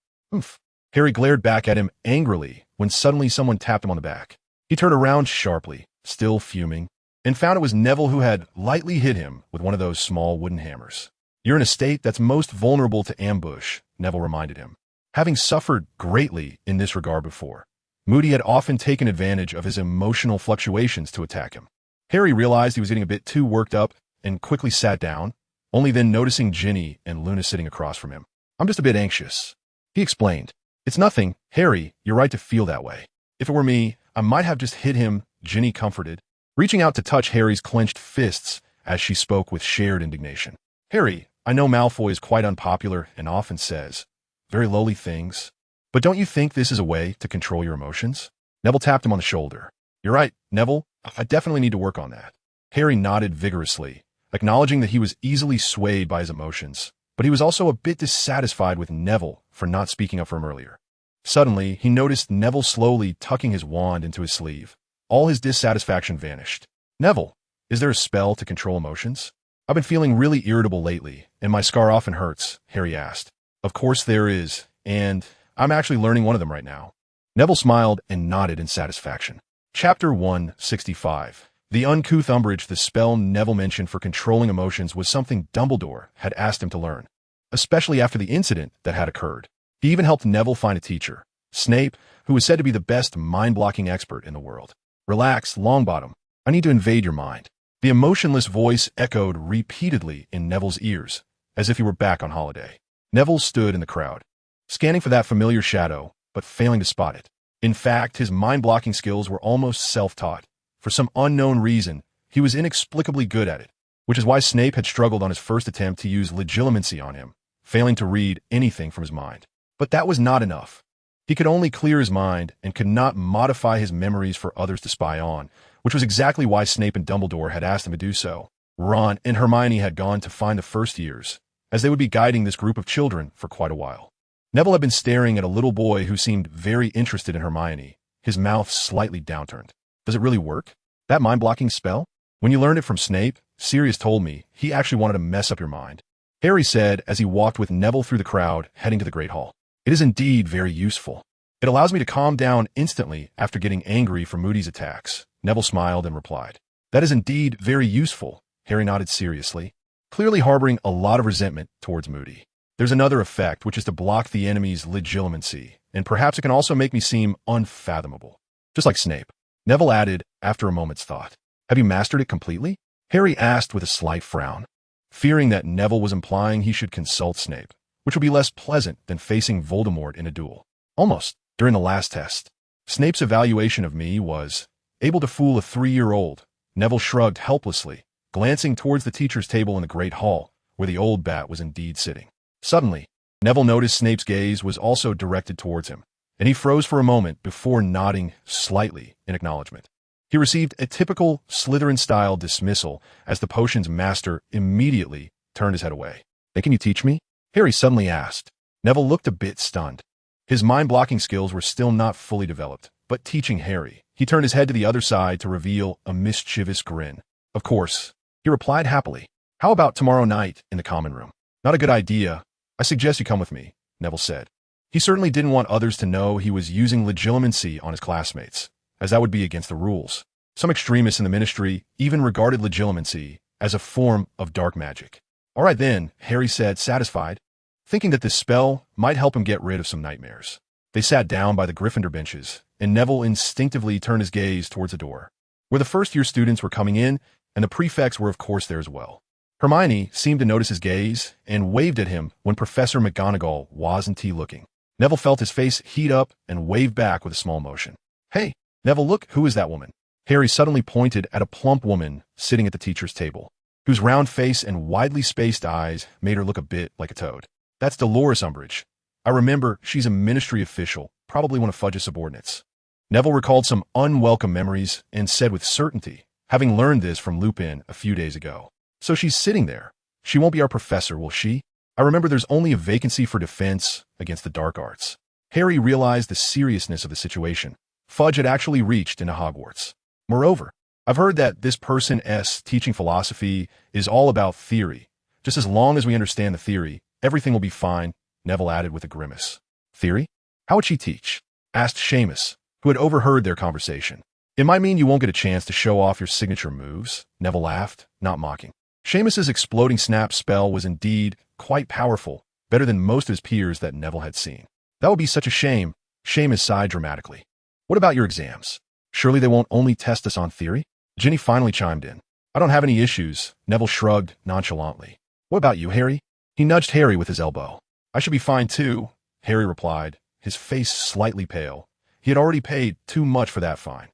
[SPEAKER 1] Harry glared back at him angrily when suddenly someone tapped him on the back. He turned around sharply, still fuming, and found it was Neville who had lightly hit him with one of those small wooden hammers. You're in a state that's most vulnerable to ambush, Neville reminded him. Having suffered greatly in this regard before, Moody had often taken advantage of his emotional fluctuations to attack him. Harry realized he was getting a bit too worked up and quickly sat down, only then noticing Ginny and Luna sitting across from him. I'm just a bit anxious, he explained. It's nothing, Harry, you're right to feel that way. If it were me, I might have just hit him, Ginny comforted, reaching out to touch Harry's clenched fists as she spoke with shared indignation. Harry, I know Malfoy is quite unpopular and often says very lowly things, but don't you think this is a way to control your emotions? Neville tapped him on the shoulder. You're right, Neville, I definitely need to work on that. Harry nodded vigorously, acknowledging that he was easily swayed by his emotions, but he was also a bit dissatisfied with Neville for not speaking up for him earlier. Suddenly, he noticed Neville slowly tucking his wand into his sleeve. All his dissatisfaction vanished. Neville, is there a spell to control emotions? I've been feeling really irritable lately, and my scar often hurts, Harry asked. Of course there is, and I'm actually learning one of them right now. Neville smiled and nodded in satisfaction. Chapter 165. The uncouth umbrage, the spell Neville mentioned for controlling emotions, was something Dumbledore had asked him to learn, especially after the incident that had occurred. He even helped Neville find a teacher, Snape, who was said to be the best mind-blocking expert in the world. Relax, Longbottom. I need to invade your mind. The emotionless voice echoed repeatedly in Neville's ears, as if he were back on holiday. Neville stood in the crowd, scanning for that familiar shadow, but failing to spot it. In fact, his mind-blocking skills were almost self-taught. For some unknown reason, he was inexplicably good at it, which is why Snape had struggled on his first attempt to use legilimency on him, failing to read anything from his mind. But that was not enough. He could only clear his mind and could not modify his memories for others to spy on, which was exactly why Snape and Dumbledore had asked him to do so. Ron and Hermione had gone to find the first years, as they would be guiding this group of children for quite a while. Neville had been staring at a little boy who seemed very interested in Hermione, his mouth slightly downturned. Does it really work? That mind-blocking spell? When you learned it from Snape, Sirius told me he actually wanted to mess up your mind. Harry said as he walked with Neville through the crowd, heading to the Great Hall. It is indeed very useful. It allows me to calm down instantly after getting angry for Moody's attacks. Neville smiled and replied. That is indeed very useful, Harry nodded seriously, clearly harboring a lot of resentment towards Moody. There's another effect, which is to block the enemy's legilimency, and perhaps it can also make me seem unfathomable. Just like Snape. Neville added after a moment's thought. Have you mastered it completely? Harry asked with a slight frown, fearing that Neville was implying he should consult Snape, which would be less pleasant than facing Voldemort in a duel. Almost. During the last test, Snape's evaluation of me was able to fool a 3-year-old. Neville shrugged helplessly, glancing towards the teacher's table in the Great Hall, where the old bat was indeed sitting. Suddenly, Neville noticed Snape's gaze was also directed towards him, and he froze for a moment before nodding slightly in acknowledgement. He received a typical Slytherin-style dismissal as the potion's master immediately turned his head away. Then can you teach me? Harry suddenly asked. Neville looked a bit stunned. His mind-blocking skills were still not fully developed, but teaching Harry. He turned his head to the other side to reveal a mischievous grin. Of course, he replied happily. How about tomorrow night in the common room? Not a good idea. I suggest you come with me, Neville said. He certainly didn't want others to know he was using legilimency on his classmates, as that would be against the rules. Some extremists in the ministry even regarded legilimency as a form of dark magic. All right then, Harry said, satisfied, thinking that this spell might help him get rid of some nightmares. They sat down by the Gryffindor benches, and Neville instinctively turned his gaze towards the door, where the first-year students were coming in, and the prefects were of course there as well. Hermione seemed to notice his gaze and waved at him when Professor McGonagall wasn't looking. Neville felt his face heat up and waved back with a small motion. Hey, Neville, look, who is that woman? Harry suddenly pointed at a plump woman sitting at the teacher's table, whose round face and widely spaced eyes made her look a bit like a toad. That's Dolores Umbridge. I remember, she's a ministry official, probably one of Fudge's subordinates. Neville recalled some unwelcome memories and said with certainty, having learned this from Lupin a few days ago. So she's sitting there. She won't be our professor, will she? I remember there's only a vacancy for defense against the dark arts. Harry realized the seriousness of the situation. Fudge had actually reached into Hogwarts. Moreover, I've heard that this person's teaching philosophy is all about theory. Just as long as we understand the theory, everything will be fine, Neville added with a grimace. Theory? How would she teach? Asked Seamus, who had overheard their conversation. It might mean you won't get a chance to show off your signature moves, Neville laughed, not mocking. Seamus's exploding snap spell was indeed quite powerful, better than most of his peers that Neville had seen. That would be such a shame, Seamus sighed dramatically. What about your exams? Surely they won't only test us on theory? Ginny finally chimed in. I don't have any issues, Neville shrugged nonchalantly. What about you, Harry? He nudged Harry with his elbow. I should be fine too, Harry replied, his face slightly pale. He had already paid too much for that fine.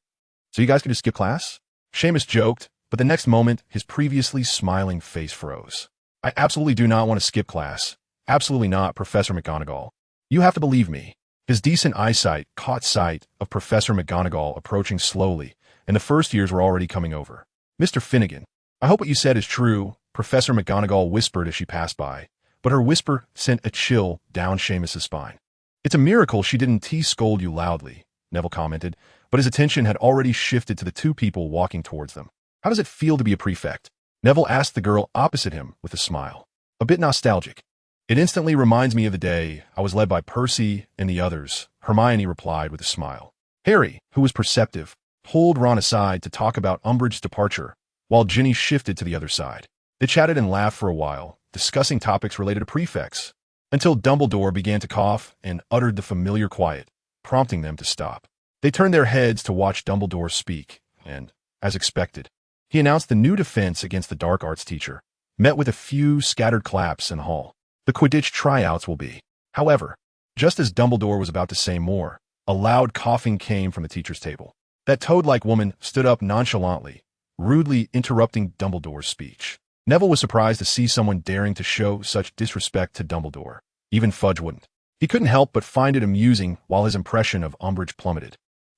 [SPEAKER 1] So you guys can just skip class? Seamus joked, but the next moment, his previously smiling face froze. I absolutely do not want to skip class. Absolutely not, Professor McGonagall. You have to believe me. His decent eyesight caught sight of Professor McGonagall approaching slowly, and the first years were already coming over. Mr. Finnegan, I hope what you said is true, Professor McGonagall whispered as she passed by, but her whisper sent a chill down Seamus's spine. It's a miracle she didn't scold you loudly, Neville commented, but his attention had already shifted to the two people walking towards them. How does it feel to be a prefect? Neville asked the girl opposite him with a smile. A bit nostalgic. It instantly reminds me of the day I was led by Percy and the others, Hermione replied with a smile. Harry, who was perceptive, pulled Ron aside to talk about Umbridge's departure, while Ginny shifted to the other side. They chatted and laughed for a while, discussing topics related to prefects, until Dumbledore began to cough and uttered the familiar quiet, prompting them to stop. They turned their heads to watch Dumbledore speak, and, as expected, he announced the new defense against the dark arts teacher, met with a few scattered claps in the hall. The Quidditch tryouts will be. However, just as Dumbledore was about to say more, a loud coughing came from the teacher's table. That toad-like woman stood up nonchalantly, rudely interrupting Dumbledore's speech. Neville was surprised to see someone daring to show such disrespect to Dumbledore. Even Fudge wouldn't. He couldn't help but find it amusing while his impression of Umbridge plummeted.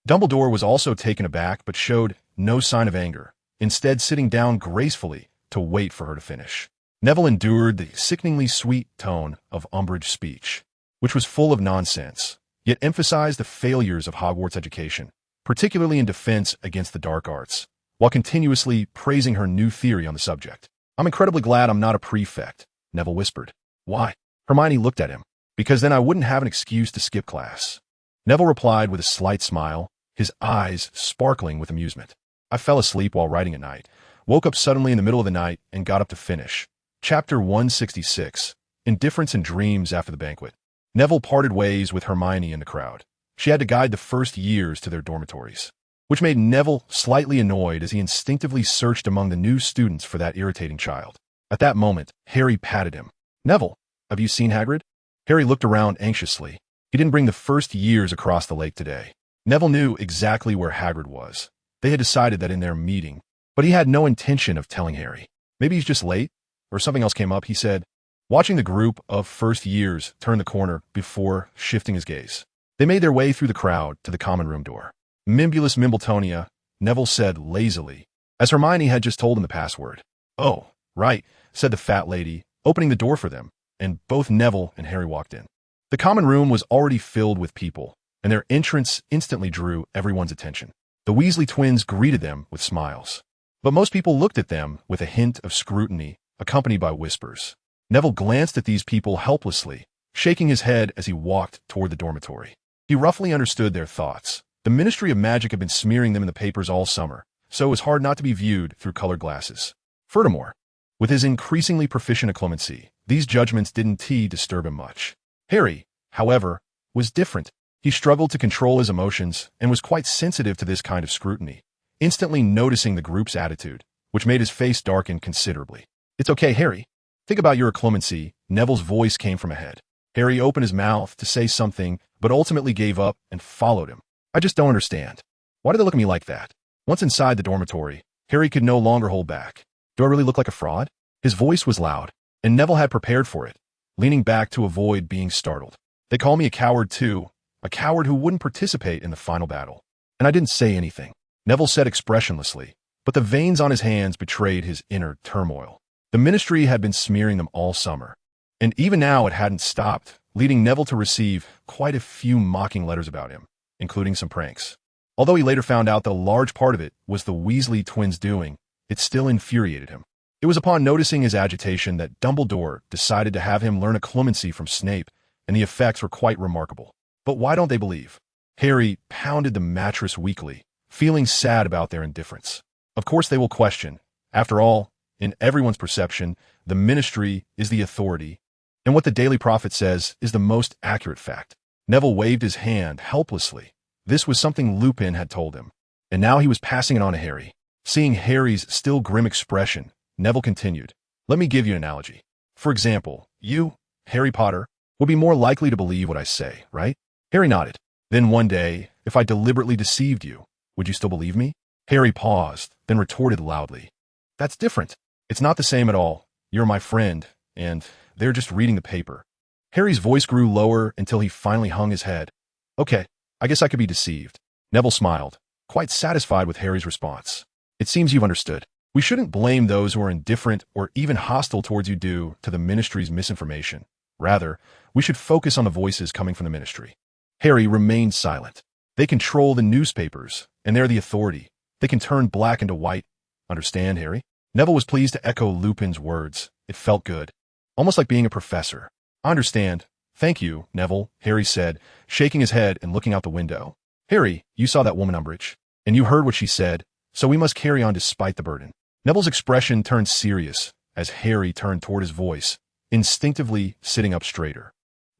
[SPEAKER 1] Dumbledore was also taken aback but showed no sign of anger, instead sitting down gracefully to wait for her to finish. Neville endured the sickeningly sweet tone of Umbridge's speech, which was full of nonsense, yet emphasized the failures of Hogwarts education, particularly in defense against the dark arts, while continuously praising her new theory on the subject. I'm incredibly glad I'm not a prefect, Neville whispered. Why? Hermione looked at him. Because then I wouldn't have an excuse to skip class. Neville replied with a slight smile, his eyes sparkling with amusement. I fell asleep while writing at night, woke up suddenly in the middle of the night, and got up to finish. Chapter 166, Indifference and Dreams After the Banquet. Neville parted ways with Hermione in the crowd. She had to guide the first years to their dormitories, which made Neville slightly annoyed as he instinctively searched among the new students for that irritating child. At that moment, Harry patted him. Neville, have you seen Hagrid? Harry looked around anxiously. He didn't bring the first years across the lake today. Neville knew exactly where Hagrid was. They had decided that in their meeting, but he had no intention of telling Harry. Maybe he's just late, or something else came up, he said, watching the group of first years turn the corner before shifting his gaze. They made their way through the crowd to the common room door. Mimbulus Mimbletonia, Neville said lazily, as Hermione had just told him the password. Oh, right, said the fat lady, opening the door for them, and both Neville and Harry walked in. The common room was already filled with people, and their entrance instantly drew everyone's attention. The Weasley twins greeted them with smiles, but most people looked at them with a hint of scrutiny, accompanied by whispers. Neville glanced at these people helplessly, shaking his head as he walked toward the dormitory. He roughly understood their thoughts. The Ministry of Magic had been smearing them in the papers all summer, so it was hard not to be viewed through colored glasses. Furthermore, with his increasingly proficient occlumency, these judgments didn't disturb him much. Harry, however, was different. He struggled to control his emotions and was quite sensitive to this kind of scrutiny, instantly noticing the group's attitude, which made his face darken considerably. "It's okay, Harry. Think about your occlumency." Neville's voice came from ahead. Harry opened his mouth to say something, but ultimately gave up and followed him. "I just don't understand. Why do they look at me like that?" Once inside the dormitory, Harry could no longer hold back. "Do I really look like a fraud?" His voice was loud, and Neville had prepared for it, leaning back to avoid being startled. "They call me a coward too, a coward who wouldn't participate in the final battle. And I didn't say anything," Neville said expressionlessly, but the veins on his hands betrayed his inner turmoil. The Ministry had been smearing them all summer, and even now it hadn't stopped, leading Neville to receive quite a few mocking letters about him, including some pranks. Although he later found out that a large part of it was the Weasley twins' doing, it still infuriated him. It was upon noticing his agitation that Dumbledore decided to have him learn occlumency from Snape, and the effects were quite remarkable. But why don't they believe? Harry pounded the mattress weakly, feeling sad about their indifference. Of course they will question. After all, in everyone's perception, the Ministry is the authority, and what the Daily Prophet says is the most accurate fact. Neville waved his hand helplessly. This was something Lupin had told him, and now he was passing it on to Harry. Seeing Harry's still grim expression, Neville continued, "Let me give you an analogy. For example, you, Harry Potter, would be more likely to believe what I say, right?" Harry nodded. "Then one day, if I deliberately deceived you, would you still believe me?" Harry paused, then retorted loudly, "That's different. It's not the same at all. You're my friend, and they're just reading the paper." Harry's voice grew lower until he finally hung his head. "Okay, I guess I could be deceived." Neville smiled, quite satisfied with Harry's response. "It seems you've understood. We shouldn't blame those who are indifferent or even hostile towards you due to the Ministry's misinformation. Rather, we should focus on the voices coming from the Ministry." Harry remained silent. "They control the newspapers, and they're the authority. They can turn black into white. Understand, Harry?" Neville was pleased to echo Lupin's words. It felt good, almost like being a professor. "I understand. Thank you, Neville," Harry said, shaking his head and looking out the window. "Harry, you saw that woman Umbridge, and you heard what she said, so we must carry on despite the burden." Neville's expression turned serious as Harry turned toward his voice, instinctively sitting up straighter.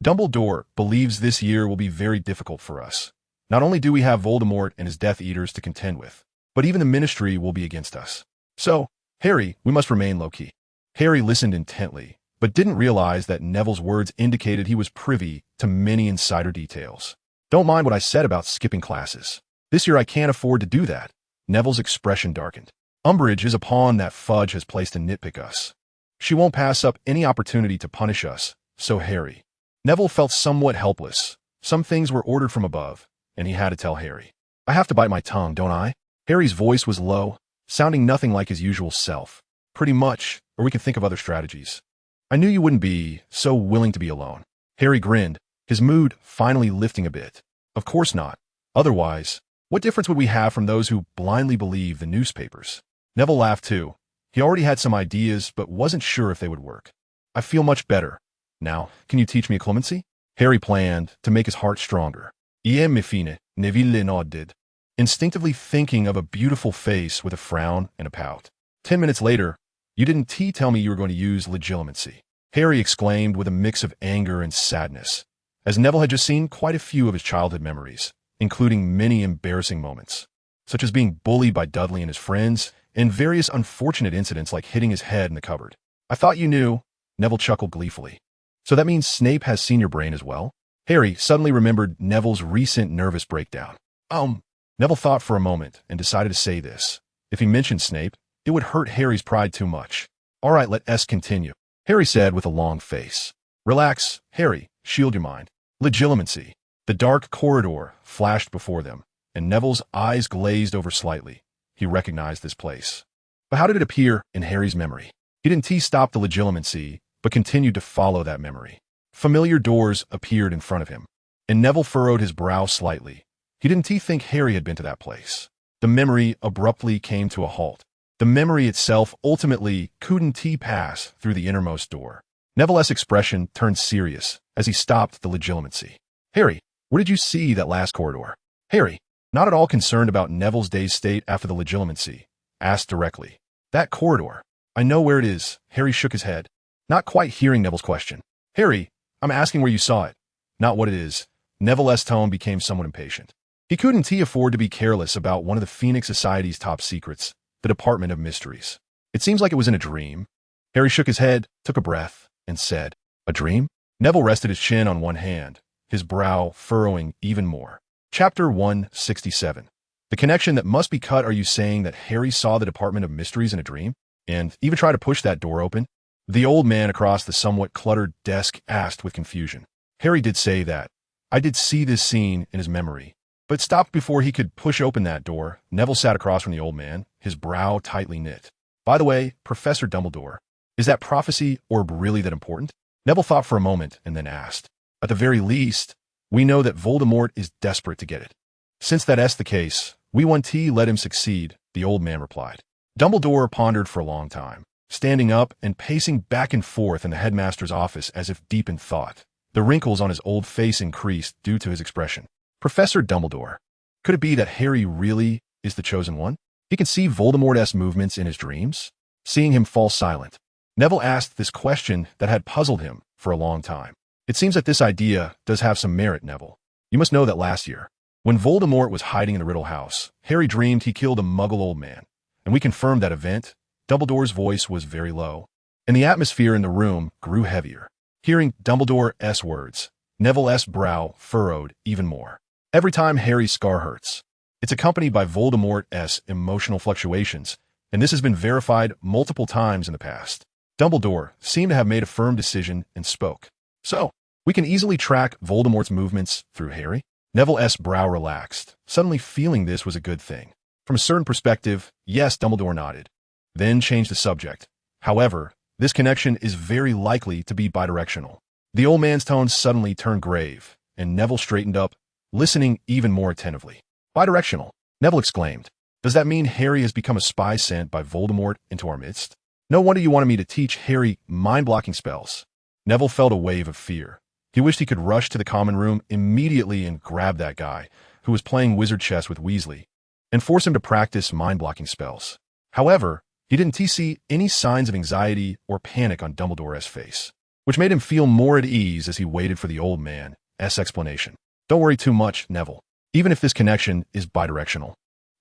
[SPEAKER 1] "Dumbledore believes this year will be very difficult for us. Not only do we have Voldemort and his Death Eaters to contend with, but even the Ministry will be against us. So, Harry, we must remain low-key." Harry listened intently, but didn't realize that Neville's words indicated he was privy to many insider details. "Don't mind what I said about skipping classes. This year I can't afford to do that." Neville's expression darkened. "Umbridge is a pawn that Fudge has placed to nitpick us. She won't pass up any opportunity to punish us, so Harry." Neville felt somewhat helpless. Some things were ordered from above, and he had to tell Harry. "I have to bite my tongue, don't I?" Harry's voice was low, sounding nothing like his usual self. "Pretty much, or we can think of other strategies." "I knew you wouldn't be so willing to be alone." Harry grinned, his mood finally lifting a bit. "Of course not. Otherwise, what difference would we have from those who blindly believe the newspapers?" Neville laughed too. He already had some ideas, but wasn't sure if they would work. "I feel much better. Now, can you teach me occlumency?" Harry planned to make his heart stronger. Neville nodded, instinctively thinking of a beautiful face with a frown and a pout. 10 minutes later, "You didn't tell me you were going to use legilimency," Harry exclaimed with a mix of anger and sadness, as Neville had just seen quite a few of his childhood memories, including many embarrassing moments, such as being bullied by Dudley and his friends, and various unfortunate incidents like hitting his head in the cupboard. "I thought you knew," Neville chuckled gleefully. "So that means Snape has seen your brain as well?" Harry suddenly remembered Neville's recent nervous breakdown. Neville thought for a moment and decided to say this. If he mentioned Snape, it would hurt Harry's pride too much. "All right, let us continue," Harry said with a long face. "Relax, Harry, shield your mind." Legilimency. The dark corridor flashed before them, and Neville's eyes glazed over slightly. He recognized this place. But how did it appear in Harry's memory? He didn't stop the legilimency, but continued to follow that memory. Familiar doors appeared in front of him, and Neville furrowed his brow slightly. He didn't think Harry had been to that place. The memory abruptly came to a halt. The memory itself ultimately couldn't pass through the innermost door. Neville's expression turned serious as he stopped the legilimency. "Harry, where did you see that last corridor?" Harry, not at all concerned about Neville's dazed state after the legilimency, asked directly. That corridor. I know where it is. Harry shook his head, not quite hearing Neville's question. Harry, I'm asking where you saw it, not what it is. Neville's tone became somewhat impatient. He couldn't afford to be careless about one of the Phoenix Society's top secrets, the Department of Mysteries. It seems like it was in a dream. Harry shook his head, took a breath, and said, A dream? Neville rested his chin on one hand, his brow furrowing even more. Chapter 167. The connection that must be cut. Are you saying that Harry saw the Department of Mysteries in a dream? And even tried to push that door open? The old man across the somewhat cluttered desk asked with confusion. Harry did say that. I did see this scene in his memory, but stopped before he could push open that door. Neville sat across from the old man, his brow tightly knit. By the way, Professor Dumbledore, is that prophecy orb really that important? Neville thought for a moment and then asked. At the very least, we know that Voldemort is desperate to get it. Since that's the case, we want to let him succeed, the old man replied. Dumbledore pondered for a long time, standing up and pacing back and forth in the headmaster's office as if deep in thought. The wrinkles on his old face increased due to his expression. Professor Dumbledore, could it be that Harry really is the chosen one? He can see Voldemort's movements in his dreams? Seeing him fall silent, Neville asked this question that had puzzled him for a long time. It seems that this idea does have some merit, Neville. You must know that last year, when Voldemort was hiding in the Riddle House, Harry dreamed he killed a muggle old man, and we confirmed that event. Dumbledore's voice was very low, and the atmosphere in the room grew heavier. Hearing Dumbledore's words, Neville's brow furrowed even more. Every time Harry's scar hurts, it's accompanied by Voldemort's emotional fluctuations, and this has been verified multiple times in the past. Dumbledore seemed to have made a firm decision and spoke. So, we can easily track Voldemort's movements through Harry? Neville's brow relaxed, suddenly feeling this was a good thing. From a certain perspective, yes, Dumbledore nodded, then changed the subject. However, this connection is very likely to be bidirectional. The old man's tone suddenly turned grave, and Neville straightened up, listening even more attentively. Bidirectional, Neville exclaimed. Does that mean Harry has become a spy sent by Voldemort into our midst? No wonder you wanted me to teach Harry mind-blocking spells. Neville felt a wave of fear. He wished he could rush to the common room immediately and grab that guy, who was playing wizard chess with Weasley, and force him to practice mind-blocking spells. However, he didn't see any signs of anxiety or panic on Dumbledore's face, which made him feel more at ease as he waited for the old man's explanation. Don't worry too much, Neville, even if this connection is bidirectional.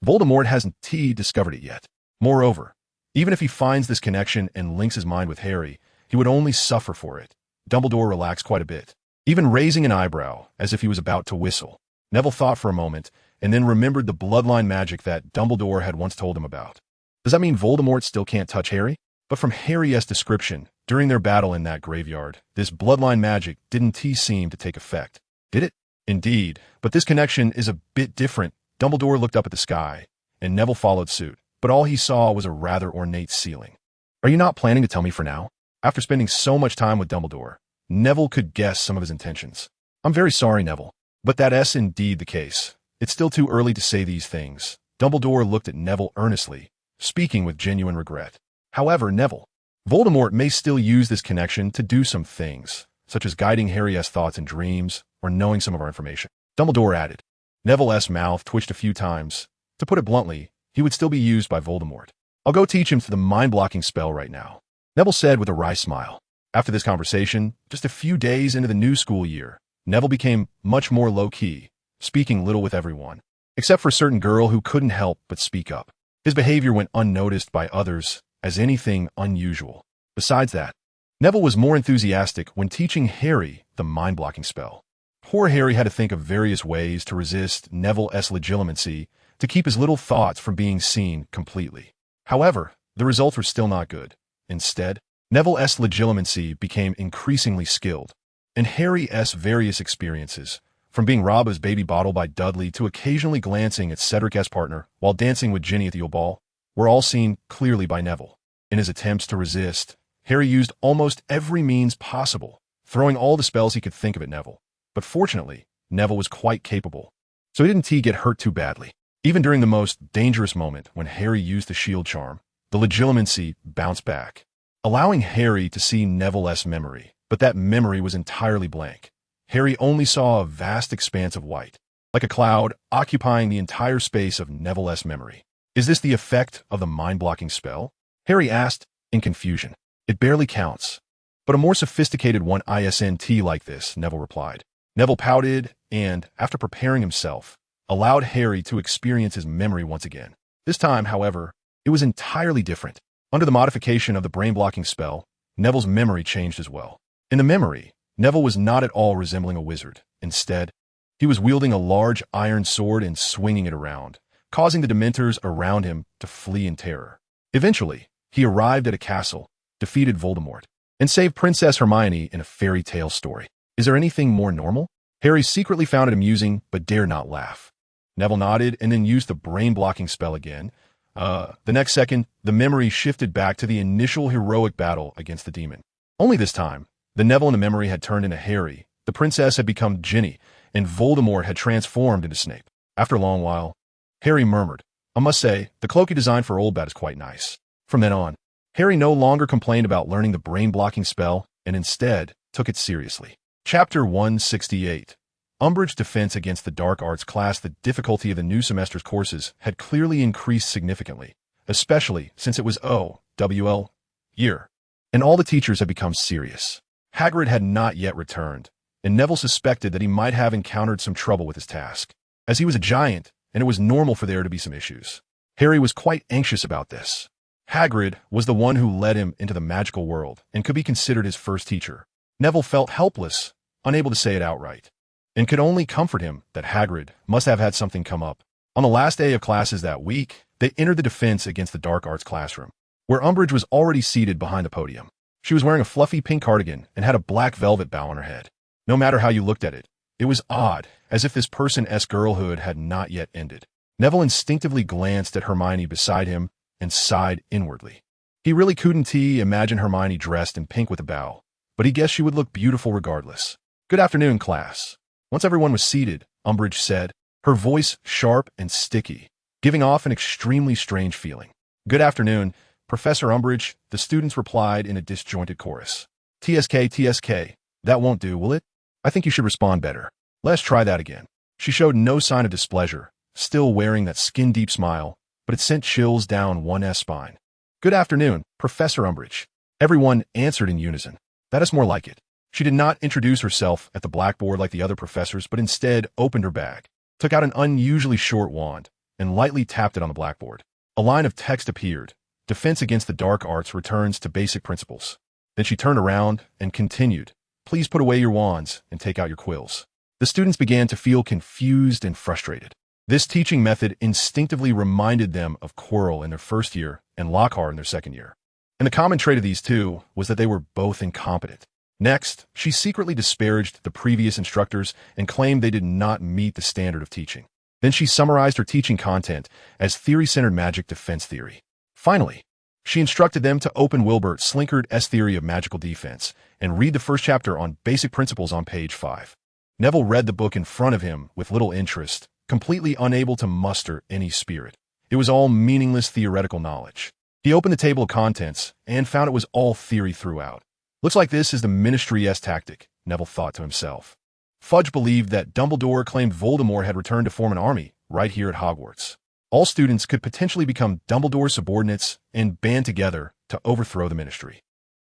[SPEAKER 1] Voldemort hasn't discovered it yet. Moreover, even if he finds this connection and links his mind with Harry, he would only suffer for it. Dumbledore relaxed quite a bit, even raising an eyebrow as if he was about to whistle. Neville thought for a moment and then remembered the bloodline magic that Dumbledore had once told him about. Does that mean Voldemort still can't touch Harry? But from Harry's description, during their battle in that graveyard, this bloodline magic didn't seem to take effect. Did it? Indeed, but this connection is a bit different. Dumbledore looked up at the sky, and Neville followed suit, but all he saw was a rather ornate ceiling. Are you not planning to tell me for now? After spending so much time with Dumbledore, Neville could guess some of his intentions. I'm very sorry, Neville, but that's indeed the case. It's still too early to say these things. Dumbledore looked at Neville earnestly, speaking with genuine regret. However, Neville, Voldemort may still use this connection to do some things, such as guiding Harry's thoughts and dreams, or knowing some of our information. Dumbledore added. Neville's mouth twitched a few times. To put it bluntly, he would still be used by Voldemort. I'll go teach him the mind-blocking spell right now, Neville said with a wry smile. After this conversation, just a few days into the new school year, Neville became much more low-key, speaking little with everyone, except for a certain girl who couldn't help but speak up. His behavior went unnoticed by others as anything unusual. Besides that, Neville was more enthusiastic when teaching Harry the mind-blocking spell. Poor Harry had to think of various ways to resist Neville's legitimacy to keep his little thoughts from being seen completely. However, the results were still not good. Instead, Neville's legitimacy became increasingly skilled, and Harry's various experiences, from being robbed of his baby bottle by Dudley to occasionally glancing at Cedric's partner while dancing with Ginny at the Yule Ball, were all seen clearly by Neville. In his attempts to resist, Harry used almost every means possible, throwing all the spells he could think of at Neville. But fortunately, Neville was quite capable, so he didn't get hurt too badly. Even during the most dangerous moment when Harry used the shield charm, the legitimacy bounced back, allowing Harry to see Neville's memory, but that memory was entirely blank. Harry only saw a vast expanse of white, like a cloud occupying the entire space of Neville's memory. Is this the effect of the mind-blocking spell? Harry asked, in confusion. It barely counts. But a more sophisticated one isn't like this, Neville replied. Neville pouted and, after preparing himself, allowed Harry to experience his memory once again. This time, however, it was entirely different. Under the modification of the brain-blocking spell, Neville's memory changed as well. In the memory, Neville was not at all resembling a wizard. Instead, he was wielding a large iron sword and swinging it around, causing the Dementors around him to flee in terror. Eventually, he arrived at a castle, defeated Voldemort, and saved Princess Hermione in a fairy tale story. Is there anything more normal? Harry secretly found it amusing, but dared not laugh. Neville nodded and then used the brain-blocking spell again. The next second, the memory shifted back to the initial heroic battle against the demon. Only this time, the Neville in the memory had turned into Harry, the princess had become Ginny, and Voldemort had transformed into Snape. After a long while, Harry murmured, I must say, the cloak you designed for Old Bat is quite nice. From then on, Harry no longer complained about learning the brain-blocking spell and instead took it seriously. Chapter 168. Umbridge's defense against the dark arts class. The difficulty of the new semester's courses had clearly increased significantly, especially since it was OWL year, and all the teachers had become serious. Hagrid had not yet returned, and Neville suspected that he might have encountered some trouble with his task, as he was a giant, and it was normal for there to be some issues. Harry was quite anxious about this. Hagrid was the one who led him into the magical world and could be considered his first teacher. Neville felt helpless, unable to say it outright, and could only comfort him that Hagrid must have had something come up. On the last day of classes that week, they entered the defense against the dark arts classroom, where Umbridge was already seated behind the podium. She was wearing a fluffy pink cardigan and had a black velvet bow on her head. No matter how you looked at it, it was odd, as if this person's girlhood had not yet ended. Neville instinctively glanced at Hermione beside him and sighed inwardly. He really couldn't imagine Hermione dressed in pink with a bow, but he guessed she would look beautiful regardless. Good afternoon, class. Once everyone was seated, Umbridge said, her voice sharp and sticky, giving off an extremely strange feeling. Good afternoon, Professor Umbridge, the students replied in a disjointed chorus. TSK, TSK, that won't do, will it? I think you should respond better. Let's try that again. She showed no sign of displeasure, still wearing that skin-deep smile, but it sent chills down one's spine. Good afternoon, Professor Umbridge. Everyone answered in unison. That is more like it. She did not introduce herself at the blackboard like the other professors, but instead opened her bag, took out an unusually short wand, and lightly tapped it on the blackboard. A line of text appeared. Defense against the dark arts returns to basic principles. Then she turned around and continued. Please put away your wands and take out your quills. The students began to feel confused and frustrated. This teaching method instinctively reminded them of Quirrell in their first year and Lockhart in their second year. And the common trait of these two was that they were both incompetent. Next, she secretly disparaged the previous instructors and claimed they did not meet the standard of teaching. Then she summarized her teaching content as theory-centered magic defense theory. Finally, she instructed them to open Wilbur Slinker's theory of magical defense and read the first chapter on basic principles on page 5. Neville read the book in front of him with little interest, completely unable to muster any spirit. It was all meaningless theoretical knowledge. He opened the table of contents and found it was all theory throughout. Looks like this is the Ministry's tactic, Neville thought to himself. Fudge believed that Dumbledore claimed Voldemort had returned to form an army right here at Hogwarts. All students could potentially become Dumbledore's subordinates and band together to overthrow the Ministry.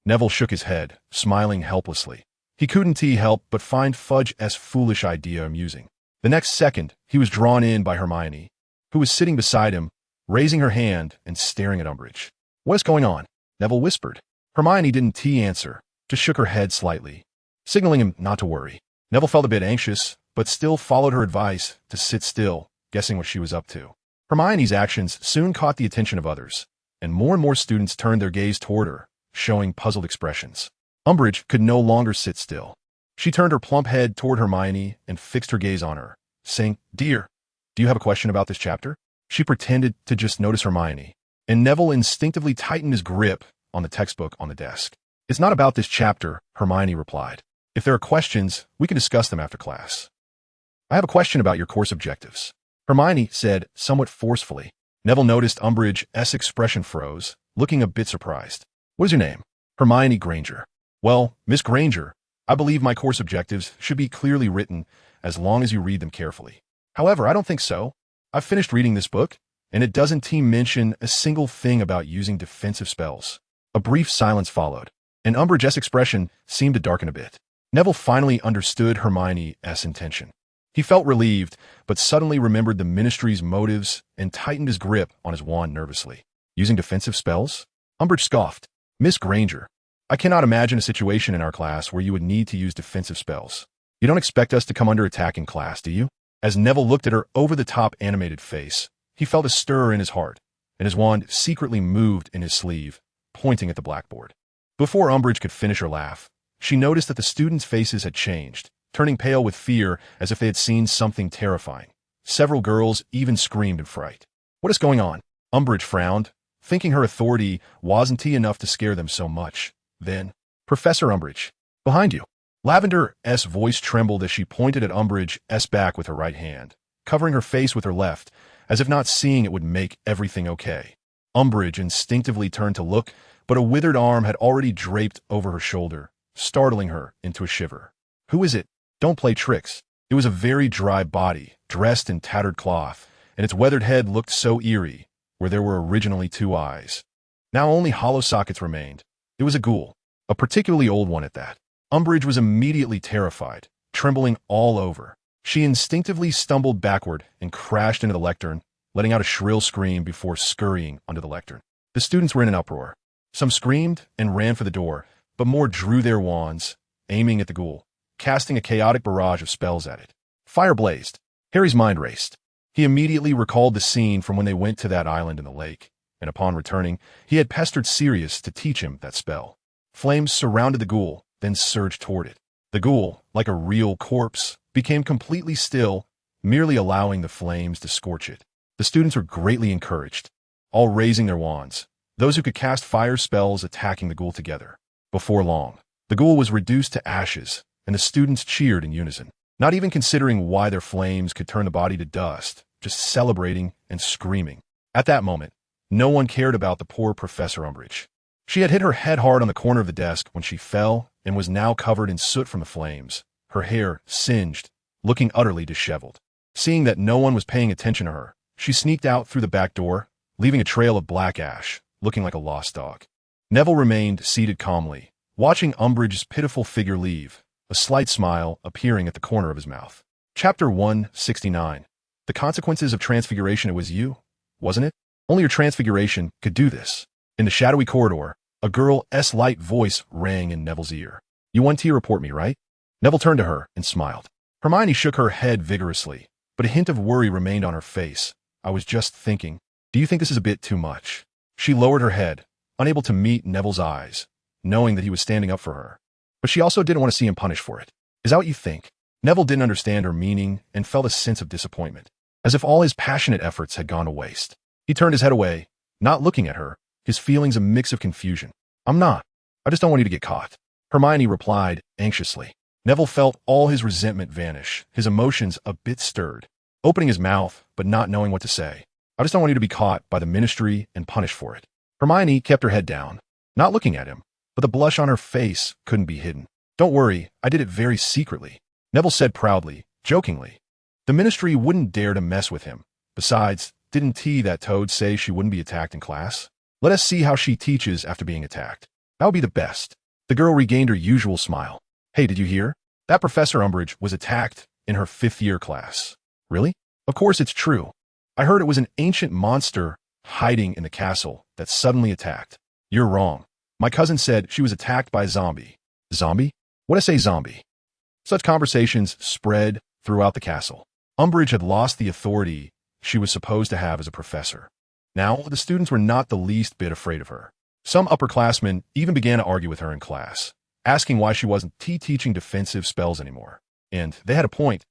[SPEAKER 1] Neville shook his head, smiling helplessly. He couldn't help but find Fudge's foolish idea amusing. The next second, he was drawn in by Hermione, who was sitting beside him, raising her hand and staring at Umbridge. What is going on? Neville whispered. Hermione didn't answer, just shook her head slightly, signaling him not to worry. Neville felt a bit anxious, but still followed her advice to sit still, guessing what she was up to. Hermione's actions soon caught the attention of others, and more students turned their gaze toward her, showing puzzled expressions. Umbridge could no longer sit still. She turned her plump head toward Hermione and fixed her gaze on her, saying, Dear, do you have a question about this chapter? She pretended to just notice Hermione, and Neville instinctively tightened his grip on the textbook on the desk. It's not about this chapter, Hermione replied. If there are questions, we can discuss them after class. I have a question about your course objectives, Hermione said somewhat forcefully. Neville noticed Umbridge's expression froze, looking a bit surprised. What is your name? Hermione Granger. Well, Miss Granger, I believe my course objectives should be clearly written as long as you read them carefully. However, I don't think so. I've finished reading this book, and it doesn't mention a single thing about using defensive spells. A brief silence followed, and Umbridge's expression seemed to darken a bit. Neville finally understood Hermione's intention. He felt relieved, but suddenly remembered the Ministry's motives and tightened his grip on his wand nervously. Using defensive spells? Umbridge scoffed. Miss Granger, I cannot imagine a situation in our class where you would need to use defensive spells. You don't expect us to come under attack in class, do you? As Neville looked at her over-the-top animated face, he felt a stir in his heart, and his wand secretly moved in his sleeve, pointing at the blackboard. Before Umbridge could finish her laugh, she noticed that the students' faces had changed, turning pale with fear as if they had seen something terrifying. Several girls even screamed in fright. What is going on? Umbridge frowned, thinking her authority wasn't enough to scare them so much. Then, Professor Umbridge, behind you. Lavender's voice trembled as she pointed at Umbridge's back with her right hand, covering her face with her left, as if not seeing it would make everything okay. Umbridge instinctively turned to look, but a withered arm had already draped over her shoulder, startling her into a shiver. Who is it? Don't play tricks. It was a very dry body, dressed in tattered cloth, and its weathered head looked so eerie, where there were originally 2 eyes. Now only hollow sockets remained. It was a ghoul, a particularly old one at that. Umbridge was immediately terrified, trembling all over. She instinctively stumbled backward and crashed into the lectern, letting out a shrill scream before scurrying onto the lectern. The students were in an uproar. Some screamed and ran for the door, but more drew their wands, aiming at the ghoul, casting a chaotic barrage of spells at it. Fire blazed. Harry's mind raced. He immediately recalled the scene from when they went to that island in the lake, and upon returning, he had pestered Sirius to teach him that spell. Flames surrounded the ghoul, then surged toward it. The ghoul, like a real corpse, became completely still, merely allowing the flames to scorch it. The students were greatly encouraged, all raising their wands, those who could cast fire spells attacking the ghoul together. Before long, the ghoul was reduced to ashes, and the students cheered in unison, not even considering why their flames could turn the body to dust, just celebrating and screaming. At that moment, no one cared about the poor Professor Umbridge. She had hit her head hard on the corner of the desk when she fell and was now covered in soot from the flames, her hair singed, looking utterly disheveled. Seeing that no one was paying attention to her, she sneaked out through the back door, leaving a trail of black ash, looking like a lost dog. Neville remained seated calmly, watching Umbridge's pitiful figure leave, a slight smile appearing at the corner of his mouth. Chapter 169. The consequences of transfiguration. It was you, wasn't it? Only your transfiguration could do this. In the shadowy corridor, a girl's light voice rang in Neville's ear. You want to report me, right? Neville turned to her and smiled. Hermione shook her head vigorously, but a hint of worry remained on her face. I was just thinking, do you think this is a bit too much? She lowered her head, unable to meet Neville's eyes, knowing that he was standing up for her. But she also didn't want to see him punished for it. Is that what you think? Neville didn't understand her meaning and felt a sense of disappointment, as if all his passionate efforts had gone to waste. He turned his head away, not looking at her, his feelings a mix of confusion. I'm not. I just don't want you to get caught. Hermione replied anxiously. Neville felt all his resentment vanish, his emotions a bit stirred, opening his mouth but not knowing what to say. I just don't want you to be caught by the Ministry and punished for it. Hermione kept her head down, not looking at him, but the blush on her face couldn't be hidden. Don't worry, I did it very secretly, Neville said proudly, jokingly. The Ministry wouldn't dare to mess with him. Besides, didn't that toad say she wouldn't be attacked in class? Let us see how she teaches after being attacked. That would be the best. The girl regained her usual smile. Hey, did you hear? That Professor Umbridge was attacked in her 5th-year class. Really? Of course it's true. I heard it was an ancient monster hiding in the castle that suddenly attacked. You're wrong. My cousin said she was attacked by a zombie. Zombie? What I say zombie? Such conversations spread throughout the castle. Umbridge had lost the authority she was supposed to have as a professor. Now, the students were not the least bit afraid of her. Some upperclassmen even began to argue with her in class, asking why she wasn't teaching defensive spells anymore. And they had a point.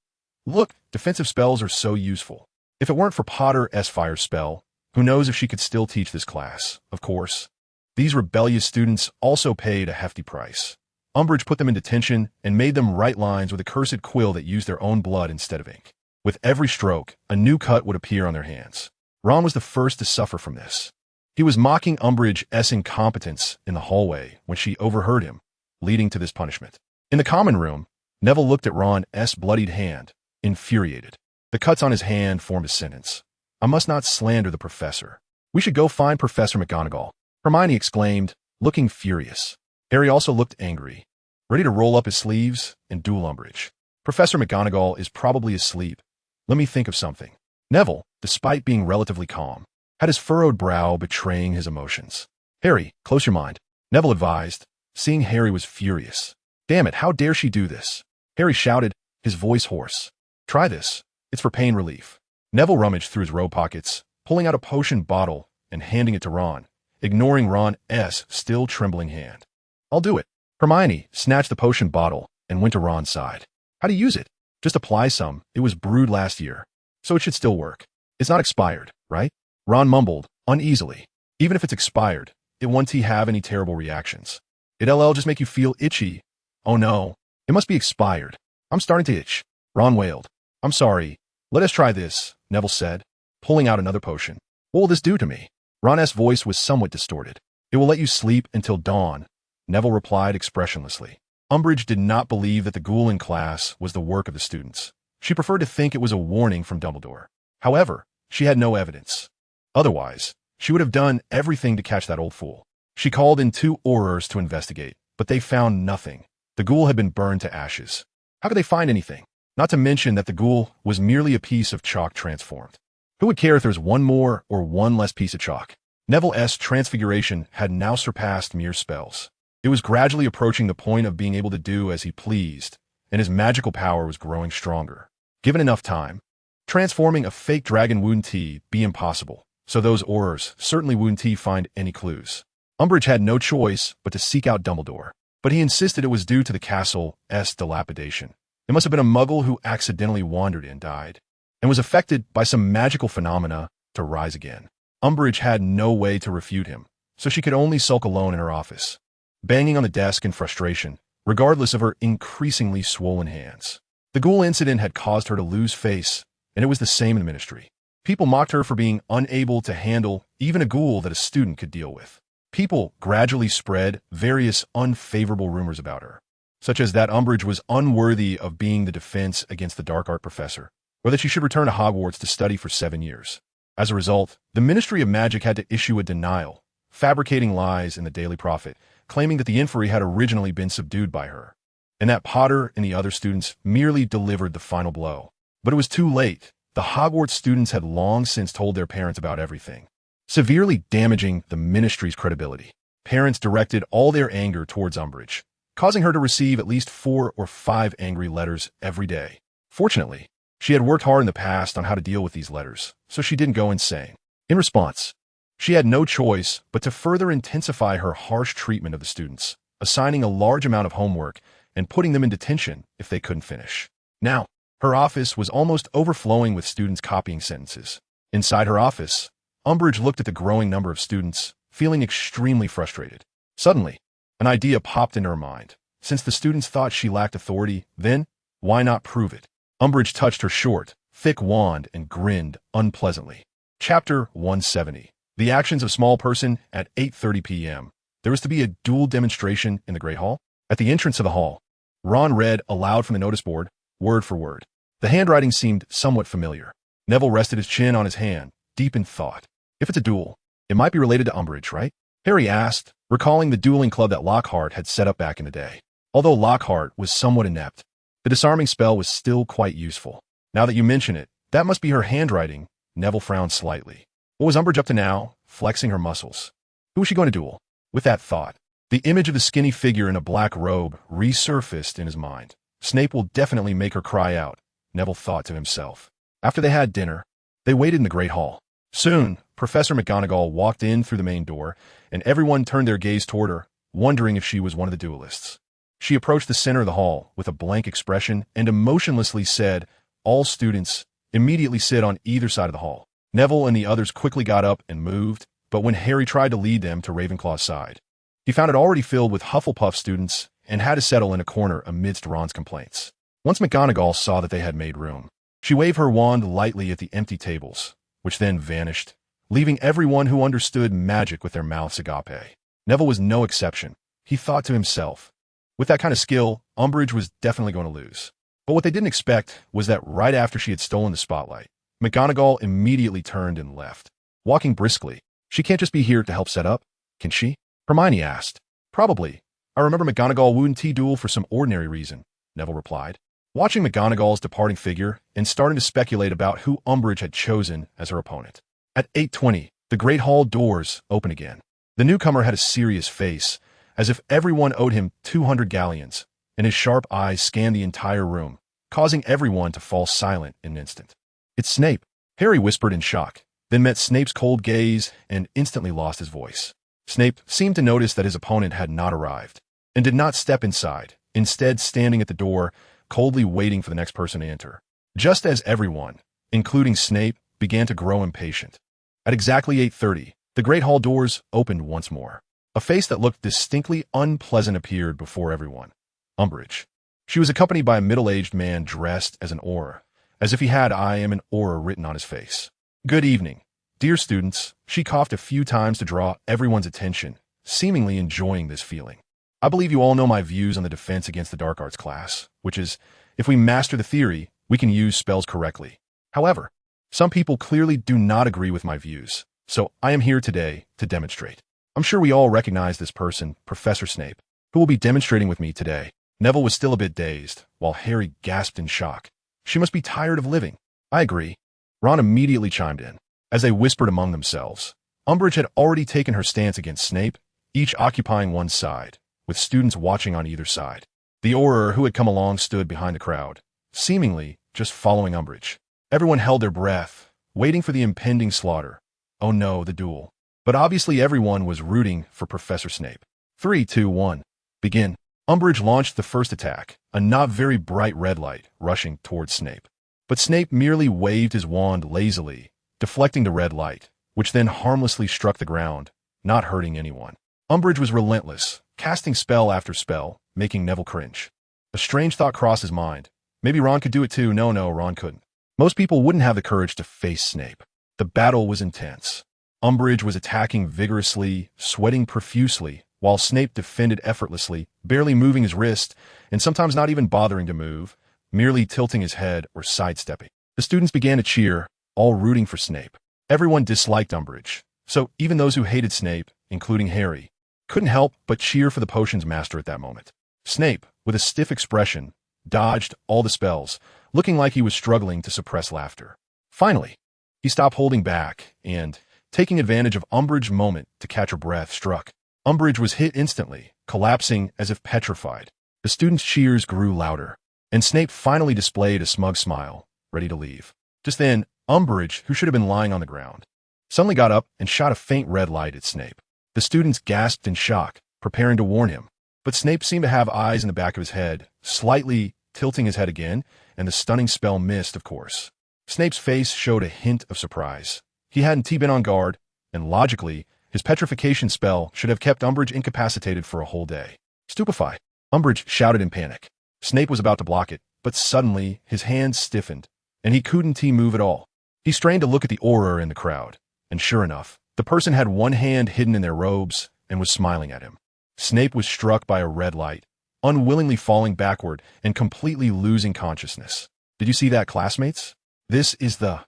[SPEAKER 1] Look, defensive spells are so useful. If it weren't for Potter's fire spell, who knows if she could still teach this class, of course. These rebellious students also paid a hefty price. Umbridge put them in detention and made them write lines with a cursed quill that used their own blood instead of ink. With every stroke, a new cut would appear on their hands. Ron was the first to suffer from this. He was mocking Umbridge's incompetence in the hallway when she overheard him, leading to this punishment. In the common room, Neville looked at Ron's bloodied hand, infuriated. The cuts on his hand formed a sentence. I must not slander the professor. We should go find Professor McGonagall, Hermione exclaimed, looking furious. Harry also looked angry, ready to roll up his sleeves and duel Umbridge. Professor McGonagall is probably asleep. Let me think of something. Neville, despite being relatively calm, had his furrowed brow betraying his emotions. Harry, close your mind, Neville advised, seeing Harry was furious. Damn it, how dare she do this? Harry shouted, his voice hoarse. Try this. It's for pain relief. Neville rummaged through his robe pockets, pulling out a potion bottle and handing it to Ron, ignoring Ron's still trembling hand. I'll do it. Hermione snatched the potion bottle and went to Ron's side. How do you use it? Just apply some. It was brewed last year, so it should still work. It's not expired, right? Ron mumbled, uneasily. Even if it's expired, it won't have any terrible reactions. It'll just make you feel itchy. Oh no, it must be expired. I'm starting to itch. Ron wailed. I'm sorry. Let us try this, Neville said, pulling out another potion. What will this do to me? Ron's voice was somewhat distorted. It will let you sleep until dawn, Neville replied expressionlessly. Umbridge did not believe that the ghoul in class was the work of the students. She preferred to think it was a warning from Dumbledore. However, she had no evidence. Otherwise, she would have done everything to catch that old fool. She called in 2 Aurors to investigate, but they found nothing. The ghoul had been burned to ashes. How could they find anything? Not to mention that the ghoul was merely a piece of chalk transformed. Who would care if there was one more or one less piece of chalk? Neville's transfiguration had now surpassed mere spells. It was gradually approaching the point of being able to do as he pleased, and his magical power was growing stronger. Given enough time, transforming a fake dragon wouldn't be impossible, so those Aurors certainly wouldn't find any clues. Umbridge had no choice but to seek out Dumbledore, but he insisted it was due to the castle's dilapidation. It must have been a muggle who accidentally wandered in, died, and was affected by some magical phenomena to rise again. Umbridge had no way to refute him, so she could only sulk alone in her office, banging on the desk in frustration, regardless of her increasingly swollen hands. The ghoul incident had caused her to lose face, and it was the same in the ministry. People mocked her for being unable to handle even a ghoul that a student could deal with. People gradually spread various unfavorable rumors about her, such as that Umbridge was unworthy of being the defense against the dark art professor, or that she should return to Hogwarts to study for 7 years. As a result, the Ministry of Magic had to issue a denial, fabricating lies in the Daily Prophet, claiming that the inferi had originally been subdued by her, and that Potter and the other students merely delivered the final blow. But it was too late. The Hogwarts students had long since told their parents about everything, severely damaging the ministry's credibility. Parents directed all their anger towards Umbridge, causing her to receive at least 4 or 5 angry letters every day. Fortunately, she had worked hard in the past on how to deal with these letters, so she didn't go insane. In response, she had no choice but to further intensify her harsh treatment of the students, assigning a large amount of homework and putting them in detention if they couldn't finish. Now, her office was almost overflowing with students copying sentences. Inside her office, Umbridge looked at the growing number of students, feeling extremely frustrated. Suddenly, an idea popped into her mind. Since the students thought she lacked authority, then why not prove it? Umbridge touched her short, thick wand and grinned unpleasantly. Chapter 170. The Actions of Small Person at 8:30 p.m. There was to be a duel demonstration in the Great Hall. At the entrance of the hall, Ron read aloud from the notice board, word for word. The handwriting seemed somewhat familiar. Neville rested his chin on his hand, deep in thought. If it's a duel, it might be related to Umbridge, right? Harry asked, recalling the dueling club that Lockhart had set up back in the day. Although Lockhart was somewhat inept, the disarming spell was still quite useful. Now that you mention it, that must be her handwriting. Neville frowned slightly. What was Umbridge up to now, flexing her muscles? Who was she going to duel? With that thought, the image of the skinny figure in a black robe resurfaced in his mind. Snape will definitely make her cry out, Neville thought to himself. After they had dinner, they waited in the Great Hall. Soon, Professor McGonagall walked in through the main door, and everyone turned their gaze toward her, wondering if she was one of the duelists. She approached the center of the hall with a blank expression and emotionlessly said, "All students, immediately sit on either side of the hall." Neville and the others quickly got up and moved, but when Harry tried to lead them to Ravenclaw's side, he found it already filled with Hufflepuff students and had to settle in a corner amidst Ron's complaints. Once McGonagall saw that they had made room, she waved her wand lightly at the empty tables, which then vanished, leaving everyone who understood magic with their mouths agape. Neville was no exception. He thought to himself, with that kind of skill, Umbridge was definitely going to lose. But what they didn't expect was that right after she had stolen the spotlight, McGonagall immediately turned and left, walking briskly. She can't just be here to help set up, can she? Hermione asked. Probably. I remember McGonagall wouldn't duel for some ordinary reason, Neville replied, watching McGonagall's departing figure and starting to speculate about who Umbridge had chosen as her opponent. At 8:20, the Great Hall doors opened again. The newcomer had a serious face, as if everyone owed him 200 galleons, and his sharp eyes scanned the entire room, causing everyone to fall silent in an instant. It's Snape, Harry whispered in shock, then met Snape's cold gaze and instantly lost his voice. Snape seemed to notice that his opponent had not arrived, and did not step inside, instead standing at the door, coldly waiting for the next person to enter. Just as everyone, including Snape, began to grow impatient. At exactly 8:30, the Great Hall doors opened once more. A face that looked distinctly unpleasant appeared before everyone. Umbridge. She was accompanied by a middle-aged man dressed as an Auror, as if he had "I am an Auror" written on his face. Good evening, dear students. She coughed a few times to draw everyone's attention, seemingly enjoying this feeling. I believe you all know my views on the defense against the dark arts class, which is, if we master the theory, we can use spells correctly. However, some people clearly do not agree with my views, so I am here today to demonstrate. I'm sure we all recognize this person, Professor Snape, who will be demonstrating with me today. Neville was still a bit dazed, while Harry gasped in shock. She must be tired of living. I agree. Ron immediately chimed in. As they whispered among themselves, Umbridge had already taken her stance against Snape, each occupying one side, with students watching on either side. The Auror who had come along stood behind the crowd, seemingly just following Umbridge. Everyone held their breath, waiting for the impending slaughter. Oh no, the duel. But obviously everyone was rooting for Professor Snape. 3, 2, 1. Begin. Umbridge launched the first attack, a not very bright red light rushing towards Snape. But Snape merely waved his wand lazily, deflecting the red light, which then harmlessly struck the ground, not hurting anyone. Umbridge was relentless, casting spell after spell, making Neville cringe. A strange thought crossed his mind. Maybe Ron could do it too. No, Ron couldn't. Most people wouldn't have the courage to face Snape. The battle was intense. Umbridge was attacking vigorously, sweating profusely, while Snape defended effortlessly, barely moving his wrist, and sometimes not even bothering to move, merely tilting his head or sidestepping. The students began to cheer, all rooting for Snape. Everyone disliked Umbridge, so even those who hated Snape, including Harry, couldn't help but cheer for the potions master at that moment. Snape, with a stiff expression, dodged all the spells, looking like he was struggling to suppress laughter. Finally, he stopped holding back and, taking advantage of Umbridge's moment to catch her breath, struck. Umbridge was hit instantly, collapsing as if petrified. The students' cheers grew louder, and Snape finally displayed a smug smile, ready to leave. Just then, Umbridge, who should have been lying on the ground, suddenly got up and shot a faint red light at Snape. The students gasped in shock, preparing to warn him. But Snape seemed to have eyes in the back of his head, slightly tilting his head again, and the stunning spell missed, of course. Snape's face showed a hint of surprise. He hadn't been on guard, and logically, his petrification spell should have kept Umbridge incapacitated for a whole day. Stupefy! Umbridge shouted in panic. Snape was about to block it, but suddenly his hands stiffened, and he couldn't move at all. He strained to look at the Auror in the crowd, and sure enough, the person had one hand hidden in their robes and was smiling at him. Snape was struck by a red light, unwillingly falling backward and completely losing consciousness. Did you see that, classmates? This is the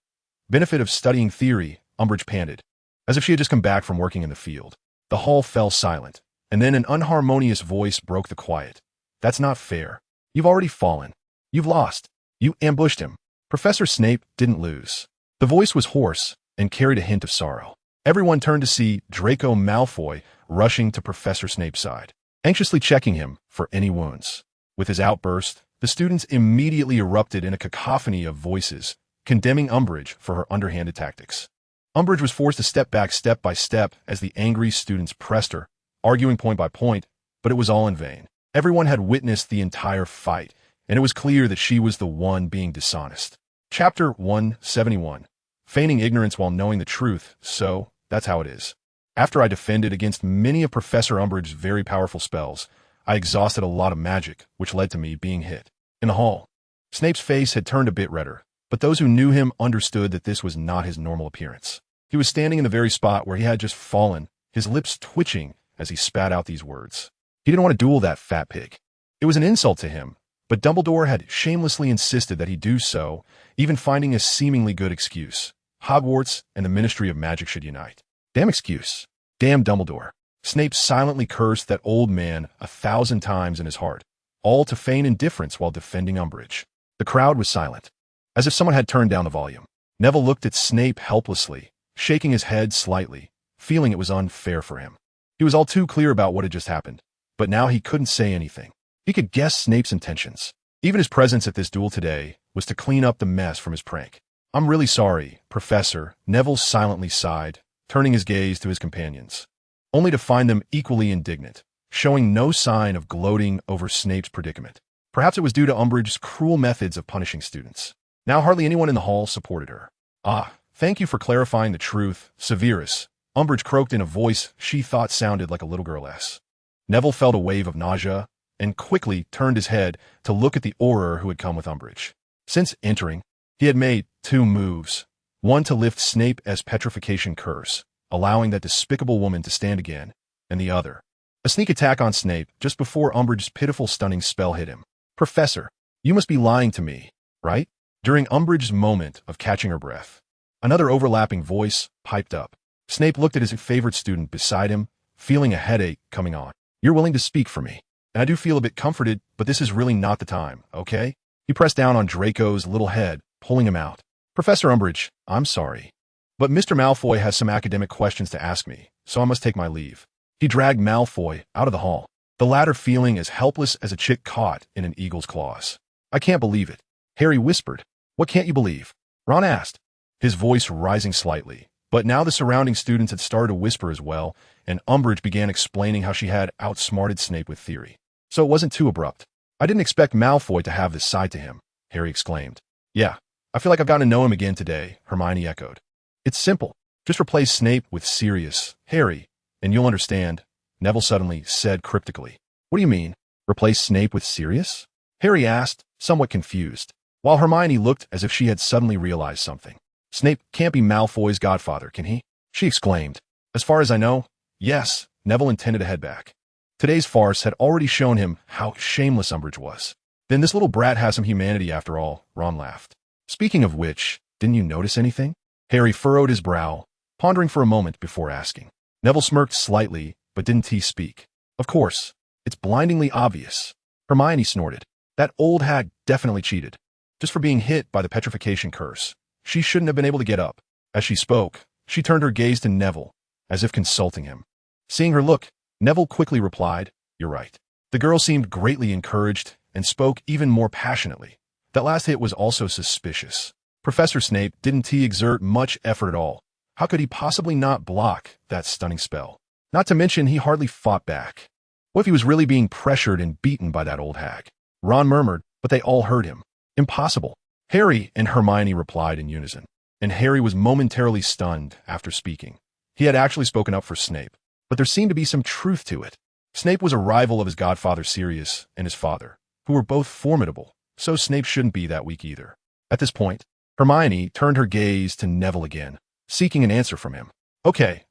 [SPEAKER 1] benefit of studying theory, Umbridge panted, as if she had just come back from working in the field. The hall fell silent, and then an unharmonious voice broke the quiet. That's not fair. You've already fallen. You've lost. You ambushed him. Professor Snape didn't lose. The voice was hoarse and carried a hint of sorrow. Everyone turned to see Draco Malfoy rushing to Professor Snape's side, anxiously checking him for any wounds. With his outburst, the students immediately erupted in a cacophony of voices, condemning Umbridge for her underhanded tactics. Umbridge was forced to step back step by step as the angry students pressed her, arguing point by point, but it was all in vain. Everyone had witnessed the entire fight, and it was clear that she was the one being dishonest. Chapter 171. Feigning ignorance while knowing the truth, so that's how it is. After I defended against many of Professor Umbridge's very powerful spells, I exhausted a lot of magic, which led to me being hit. In the hall, Snape's face had turned a bit redder, but those who knew him understood that this was not his normal appearance. He was standing in the very spot where he had just fallen, his lips twitching as he spat out these words. He didn't want to duel that fat pig. It was an insult to him, But Dumbledore had shamelessly insisted that he do so, even finding a seemingly good excuse. Hogwarts and the Ministry of Magic should unite. Damn excuse. Damn Dumbledore. Snape silently cursed that old man 1,000 times in his heart, all to feign indifference while defending Umbridge. The crowd was silent, as if someone had turned down the volume. Neville looked at Snape helplessly, shaking his head slightly, feeling it was unfair for him. He was all too clear about what had just happened, but now he couldn't say anything. He could guess Snape's intentions. Even his presence at this duel today was to clean up the mess from his prank. I'm really sorry, Professor, Neville silently sighed, turning his gaze to his companions, only to find them equally indignant, showing no sign of gloating over Snape's predicament. Perhaps it was due to Umbridge's cruel methods of punishing students. Now hardly anyone in the hall supported her. Ah, thank you for clarifying the truth, Severus, Umbridge croaked in a voice she thought sounded like a little girl's. Neville felt a wave of nausea, and quickly turned his head to look at the Auror who had come with Umbridge. Since entering, he had made 2 moves, one to lift Snape as petrification curse, allowing that despicable woman to stand again, and the other, a sneak attack on Snape just before Umbridge's pitiful stunning spell hit him. Professor, you must be lying to me, right? During Umbridge's moment of catching her breath, another overlapping voice piped up. Snape looked at his favorite student beside him, feeling a headache coming on. You're willing to speak for me, and I do feel a bit comforted, but this is really not the time, okay? He pressed down on Draco's little head, pulling him out. Professor Umbridge, I'm sorry, but Mr. Malfoy has some academic questions to ask me, so I must take my leave. He dragged Malfoy out of the hall, the latter feeling as helpless as a chick caught in an eagle's claws. I can't believe it, Harry whispered. What can't you believe? Ron asked, his voice rising slightly. But now the surrounding students had started to whisper as well, and Umbridge began explaining how she had outsmarted Snape with theory. So it wasn't too abrupt. I didn't expect Malfoy to have this side to him, Harry exclaimed. Yeah, I feel like I've gotten to know him again today, Hermione echoed. It's simple. Just replace Snape with Sirius, Harry, and you'll understand, Neville suddenly said cryptically. What do you mean? Replace Snape with Sirius? Harry asked, somewhat confused, while Hermione looked as if she had suddenly realized something. Snape can't be Malfoy's godfather, can he? She exclaimed. As far as I know, yes, Neville intended to head back. Today's farce had already shown him how shameless Umbridge was. Then this little brat has some humanity after all, Ron laughed. Speaking of which, didn't you notice anything? Harry furrowed his brow, pondering for a moment before asking. Neville smirked slightly, but didn't he speak? Of course, it's blindingly obvious. Hermione snorted. That old hag definitely cheated. Just for being hit by the petrification curse. She shouldn't have been able to get up. As she spoke, she turned her gaze to Neville, as if consulting him. Seeing her look, Neville quickly replied, You're right. The girl seemed greatly encouraged and spoke even more passionately. That last hit was also suspicious. Professor Snape didn't exert much effort at all. How could he possibly not block that stunning spell? Not to mention he hardly fought back. What if he was really being pressured and beaten by that old hag? Ron murmured, but they all heard him. Impossible. Harry and Hermione replied in unison, and Harry was momentarily stunned after speaking. He had actually spoken up for Snape, but there seemed to be some truth to it. Snape was a rival of his godfather Sirius and his father, who were both formidable, so Snape shouldn't be that weak either. At this point, Hermione turned her gaze to Neville again, seeking an answer from him. Okay,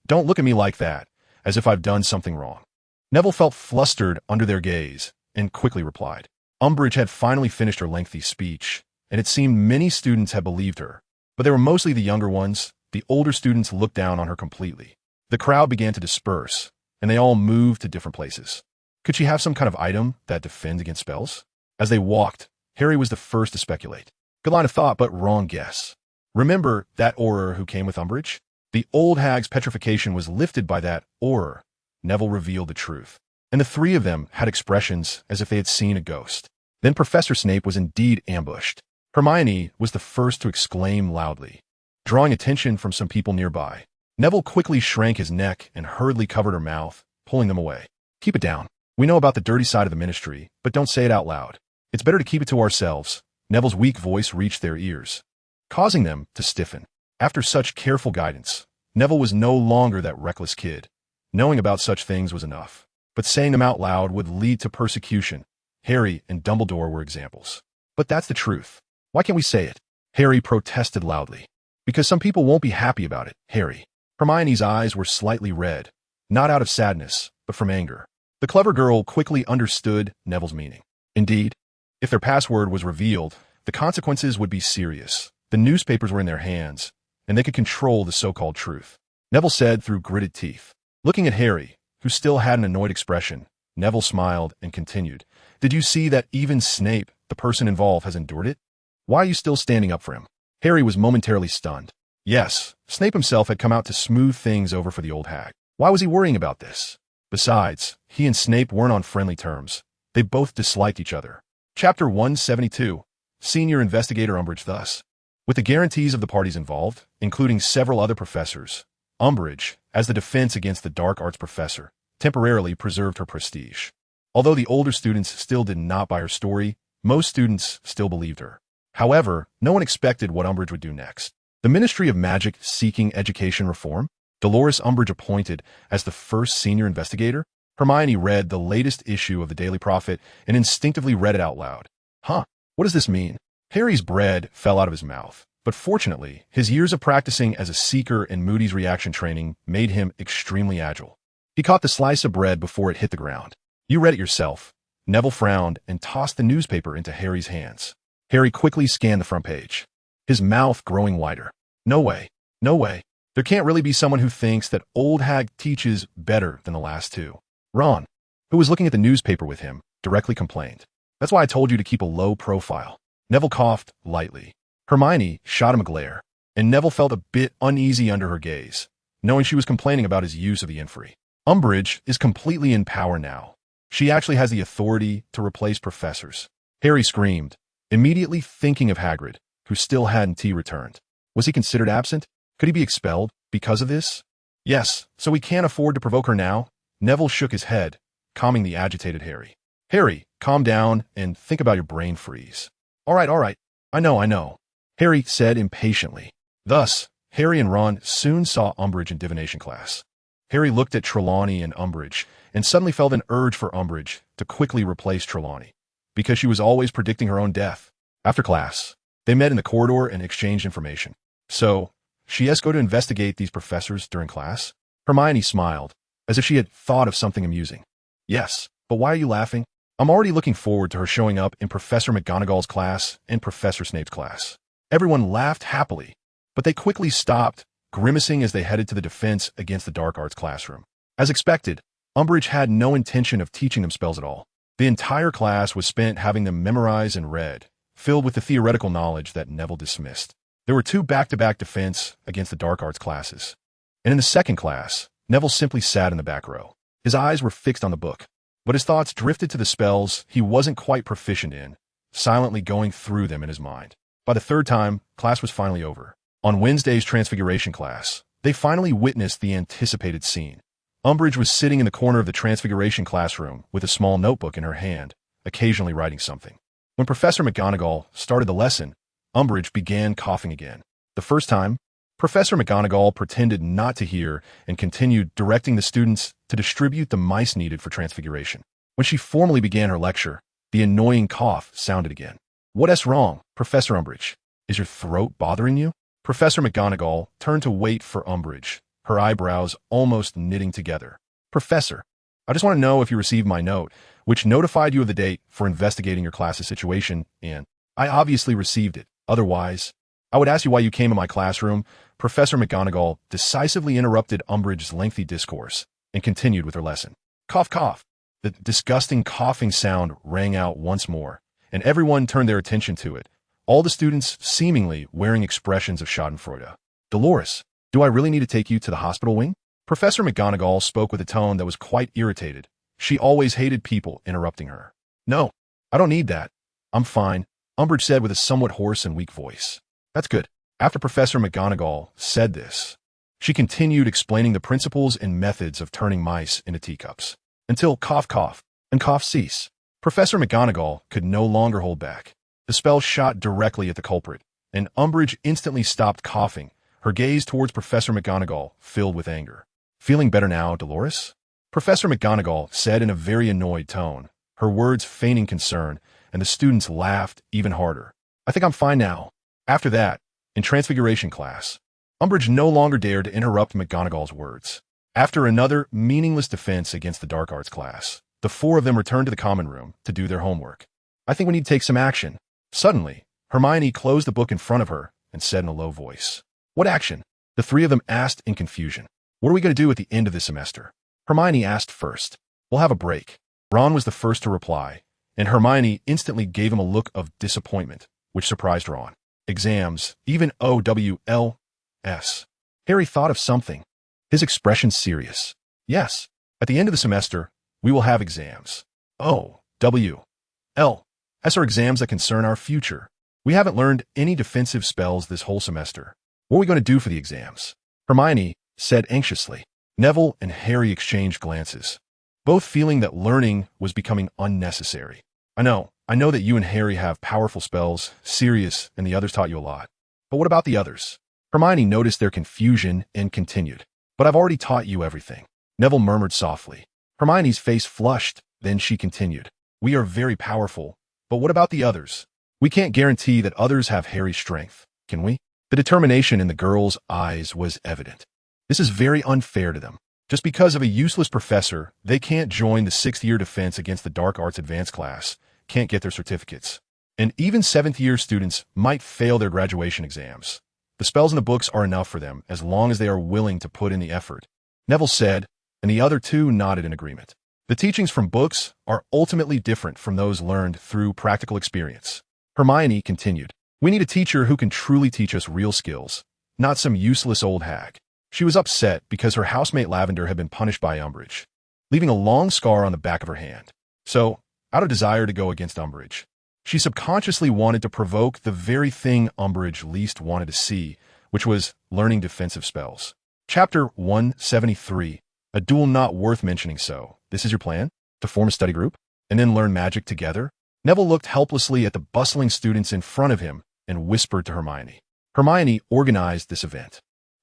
[SPEAKER 1] don't look at me like that, as if I've done something wrong. Neville felt flustered under their gaze, and quickly replied. Umbridge had finally finished her lengthy speech, and it seemed many students had believed her, but they were mostly the younger ones. The older students looked down on her completely. The crowd began to disperse, and they all moved to different places. Could she have some kind of item that defends against spells? As they walked, Harry was the first to speculate. Good line of thought, but wrong guess. Remember that Auror who came with Umbridge? The old hag's petrification was lifted by that Auror. Neville revealed the truth, and the 3 of them had expressions as if they had seen a ghost. Then Professor Snape was indeed ambushed. Hermione was the first to exclaim loudly, drawing attention from some people nearby. Neville quickly shrank his neck and hurriedly covered her mouth, pulling them away. Keep it down. We know about the dirty side of the ministry, but don't say it out loud. It's better to keep it to ourselves. Neville's weak voice reached their ears, causing them to stiffen. After such careful guidance, Neville was no longer that reckless kid. Knowing about such things was enough, but saying them out loud would lead to persecution. Harry and Dumbledore were examples. But that's the truth. Why can't we say it? Harry protested loudly. Because some people won't be happy about it, Harry. Hermione's eyes were slightly red, not out of sadness, but from anger. The clever girl quickly understood Neville's meaning. Indeed, if their password was revealed, the consequences would be serious. The newspapers were in their hands, and they could control the so-called truth. Neville said through gritted teeth. Looking at Harry, who still had an annoyed expression, Neville smiled and continued. Did you see that even Snape, the person involved, has endured it? Why are you still standing up for him? Harry was momentarily stunned. Yes, Snape himself had come out to smooth things over for the old hag. Why was he worrying about this? Besides, he and Snape weren't on friendly terms. They both disliked each other. Chapter 172. Senior Investigator Umbridge thus. With the guarantees of the parties involved, including several other professors, Umbridge, as the defense against the dark arts professor, temporarily preserved her prestige. Although the older students still did not buy her story, most students still believed her. However, no one expected what Umbridge would do next. The Ministry of Magic seeking education reform? Dolores Umbridge appointed as the first senior investigator? Hermione read the latest issue of the Daily Prophet and instinctively read it out loud. Huh, what does this mean? Harry's bread fell out of his mouth, but fortunately, his years of practicing as a seeker and Moody's reaction training made him extremely agile. He caught the slice of bread before it hit the ground. You read it yourself. Neville frowned and tossed the newspaper into Harry's hands. Harry quickly scanned the front page, his mouth growing wider. No way. No way. There can't really be someone who thinks that old hag teaches better than the last two. Ron, who was looking at the newspaper with him, directly complained. That's why I told you to keep a low profile. Neville coughed lightly. Hermione shot him a glare, and Neville felt a bit uneasy under her gaze, knowing she was complaining about his use of the inferi. Umbridge is completely in power now. She actually has the authority to replace professors. Harry screamed, immediately thinking of Hagrid, who still hadn't returned. Was he considered absent? Could he be expelled because of this? Yes, so we can't afford to provoke her now. Neville shook his head, calming the agitated Harry. Harry, calm down and think about your brain freeze. All right. I know, Harry said impatiently. Thus, Harry and Ron soon saw Umbridge in divination class. Harry looked at Trelawney and Umbridge and suddenly felt an urge for Umbridge to quickly replace Trelawney, because she was always predicting her own death. After class, they met in the corridor and exchanged information. So, she asked go to investigate these professors during class? Hermione smiled, as if she had thought of something amusing. Yes, but why are you laughing? I'm already looking forward to her showing up in Professor McGonagall's class and Professor Snape's class. Everyone laughed happily, but they quickly stopped, grimacing as they headed to the defense against the dark arts classroom. As expected, Umbridge had no intention of teaching them spells at all. The entire class was spent having them memorize and read, filled with the theoretical knowledge that Neville dismissed. There were 2 back-to-back defense against the dark arts classes. And in the second class, Neville simply sat in the back row. His eyes were fixed on the book, but his thoughts drifted to the spells he wasn't quite proficient in, silently going through them in his mind. By the third time, class was finally over. On Wednesday's Transfiguration class, they finally witnessed the anticipated scene. Umbridge was sitting in the corner of the Transfiguration classroom with a small notebook in her hand, occasionally writing something. When Professor McGonagall started the lesson, Umbridge began coughing again. The first time, Professor McGonagall pretended not to hear and continued directing the students to distribute the mice needed for transfiguration. When she formally began her lecture, the annoying cough sounded again. What's wrong, Professor Umbridge? Is your throat bothering you? Professor McGonagall turned to wait for Umbridge, her eyebrows almost knitting together. Professor, I just want to know if you received my note, which notified you of the date for investigating your class's situation, and I obviously received it. Otherwise, I would ask you why you came in my classroom. Professor McGonagall decisively interrupted Umbridge's lengthy discourse and continued with her lesson. Cough, cough. The disgusting coughing sound rang out once more, and everyone turned their attention to it, all the students seemingly wearing expressions of schadenfreude. Dolores, do I really need to take you to the hospital wing? Professor McGonagall spoke with a tone that was quite irritated. She always hated people interrupting her. No, I don't need that. I'm fine, Umbridge said with a somewhat hoarse and weak voice. That's good. After Professor McGonagall said this, she continued explaining the principles and methods of turning mice into teacups. Until cough, cough, and cough cease. Professor McGonagall could no longer hold back. The spell shot directly at the culprit, and Umbridge instantly stopped coughing, her gaze towards Professor McGonagall filled with anger. Feeling better now, Dolores? Professor McGonagall said in a very annoyed tone, her words feigning concern, and the students laughed even harder. I think I'm fine now. After that, in Transfiguration class, Umbridge no longer dared to interrupt McGonagall's words. After another meaningless defense against the dark arts class, the 4 of them returned to the common room to do their homework. I think we need to take some action. Suddenly, Hermione closed the book in front of her and said in a low voice, "What action?" The three of them asked in confusion. "What are we going to do at the end of the semester?" Hermione asked first. "We'll have a break." Ron was the first to reply, and Hermione instantly gave him a look of disappointment, which surprised Ron. "Exams, even OWLS." Harry thought of something, his expression serious. "Yes, at the end of the semester, we will have exams. OWLS are exams that concern our future. We haven't learned any defensive spells this whole semester. What are we going to do for the exams?" Hermione said anxiously. Neville and Harry exchanged glances, both feeling that learning was becoming unnecessary. I know that you and Harry have powerful spells, Sirius and the others taught you a lot. But what about the others?" Hermione noticed their confusion and continued. "But I've already taught you everything." Neville murmured softly. Hermione's face flushed, then she continued. "We are very powerful, but what about the others? We can't guarantee that others have Harry's strength, can we?" The determination in the girl's eyes was evident. This is very unfair to them. Just because of a useless professor, they can't join the 6th-year defense against the Dark Arts Advanced class, can't get their certificates. And even 7th-year students might fail their graduation exams. The spells in the books are enough for them as long as they are willing to put in the effort, Neville said, and the other two nodded in agreement. The teachings from books are ultimately different from those learned through practical experience. Hermione continued. "We need a teacher who can truly teach us real skills, not some useless old hag." She was upset because her housemate Lavender had been punished by Umbridge, leaving a long scar on the back of her hand. So, out of desire to go against Umbridge, she subconsciously wanted to provoke the very thing Umbridge least wanted to see, which was learning defensive spells. Chapter 173, a duel not worth mentioning. So, this is your plan? To form a study group? And then learn magic together? Neville looked helplessly at the bustling students in front of him and whispered to Hermione. Hermione organized this event.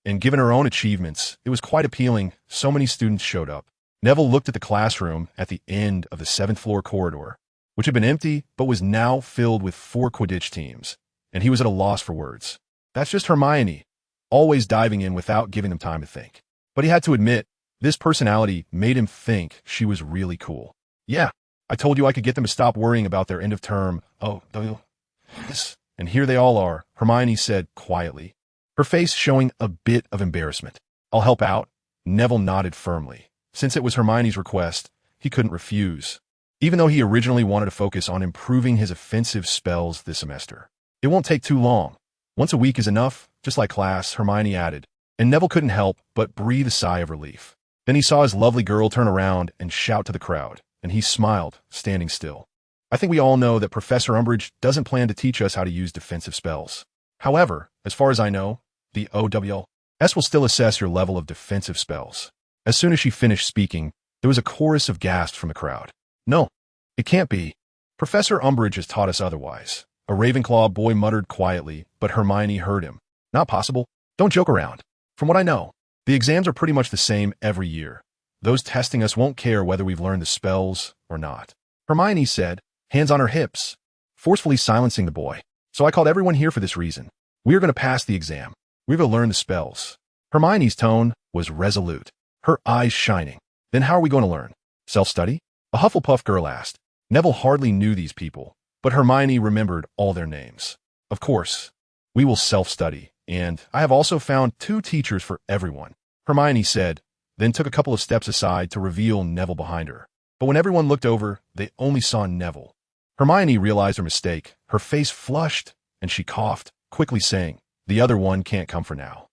[SPEAKER 1] And given her own achievements, it was quite appealing. So many students showed up. Neville looked at the classroom at the end of the 7th-floor corridor, which had been empty but was now filled with 4 Quidditch teams, and he was at a loss for words. That's just Hermione, always diving in without giving them time to think. But he had to admit, this personality made him think she was really cool. "Yeah, I told you I could get them to stop worrying about their end of term. And here they all are," Hermione said quietly, her face showing a bit of embarrassment. "I'll help out." Neville nodded firmly. Since it was Hermione's request, he couldn't refuse, even though he originally wanted to focus on improving his offensive spells this semester. "It won't take too long. Once a week is enough, just like class," Hermione added, and Neville couldn't help but breathe a sigh of relief. Then he saw his lovely girl turn around and shout to the crowd, and he smiled, standing still. "I think we all know that Professor Umbridge doesn't plan to teach us how to use defensive spells. However, as far as I know, the OWS will still assess your level of defensive spells." As soon as she finished speaking, there was a chorus of gasps from the crowd. "No, it can't be. Professor Umbridge has taught us otherwise," a Ravenclaw boy muttered quietly, but Hermione heard him. "Not possible. Don't joke around. From what I know, the exams are pretty much the same every year. Those testing us won't care whether we've learned the spells or not," Hermione said, hands on her hips, forcefully silencing the boy. "So I called everyone here for this reason. We are going to pass the exam. We're going to learn the spells." Hermione's tone was resolute, her eyes shining. "Then how are we going to learn? Self-study?" a Hufflepuff girl asked. Neville hardly knew these people, but Hermione remembered all their names. "Of course, we will self-study, and I have also found 2 teachers for everyone," Hermione said, then took a couple of steps aside to reveal Neville behind her. But when everyone looked over, they only saw Neville. Hermione realized her mistake. Her face flushed, and she coughed, quickly saying, "The other one can't come for now.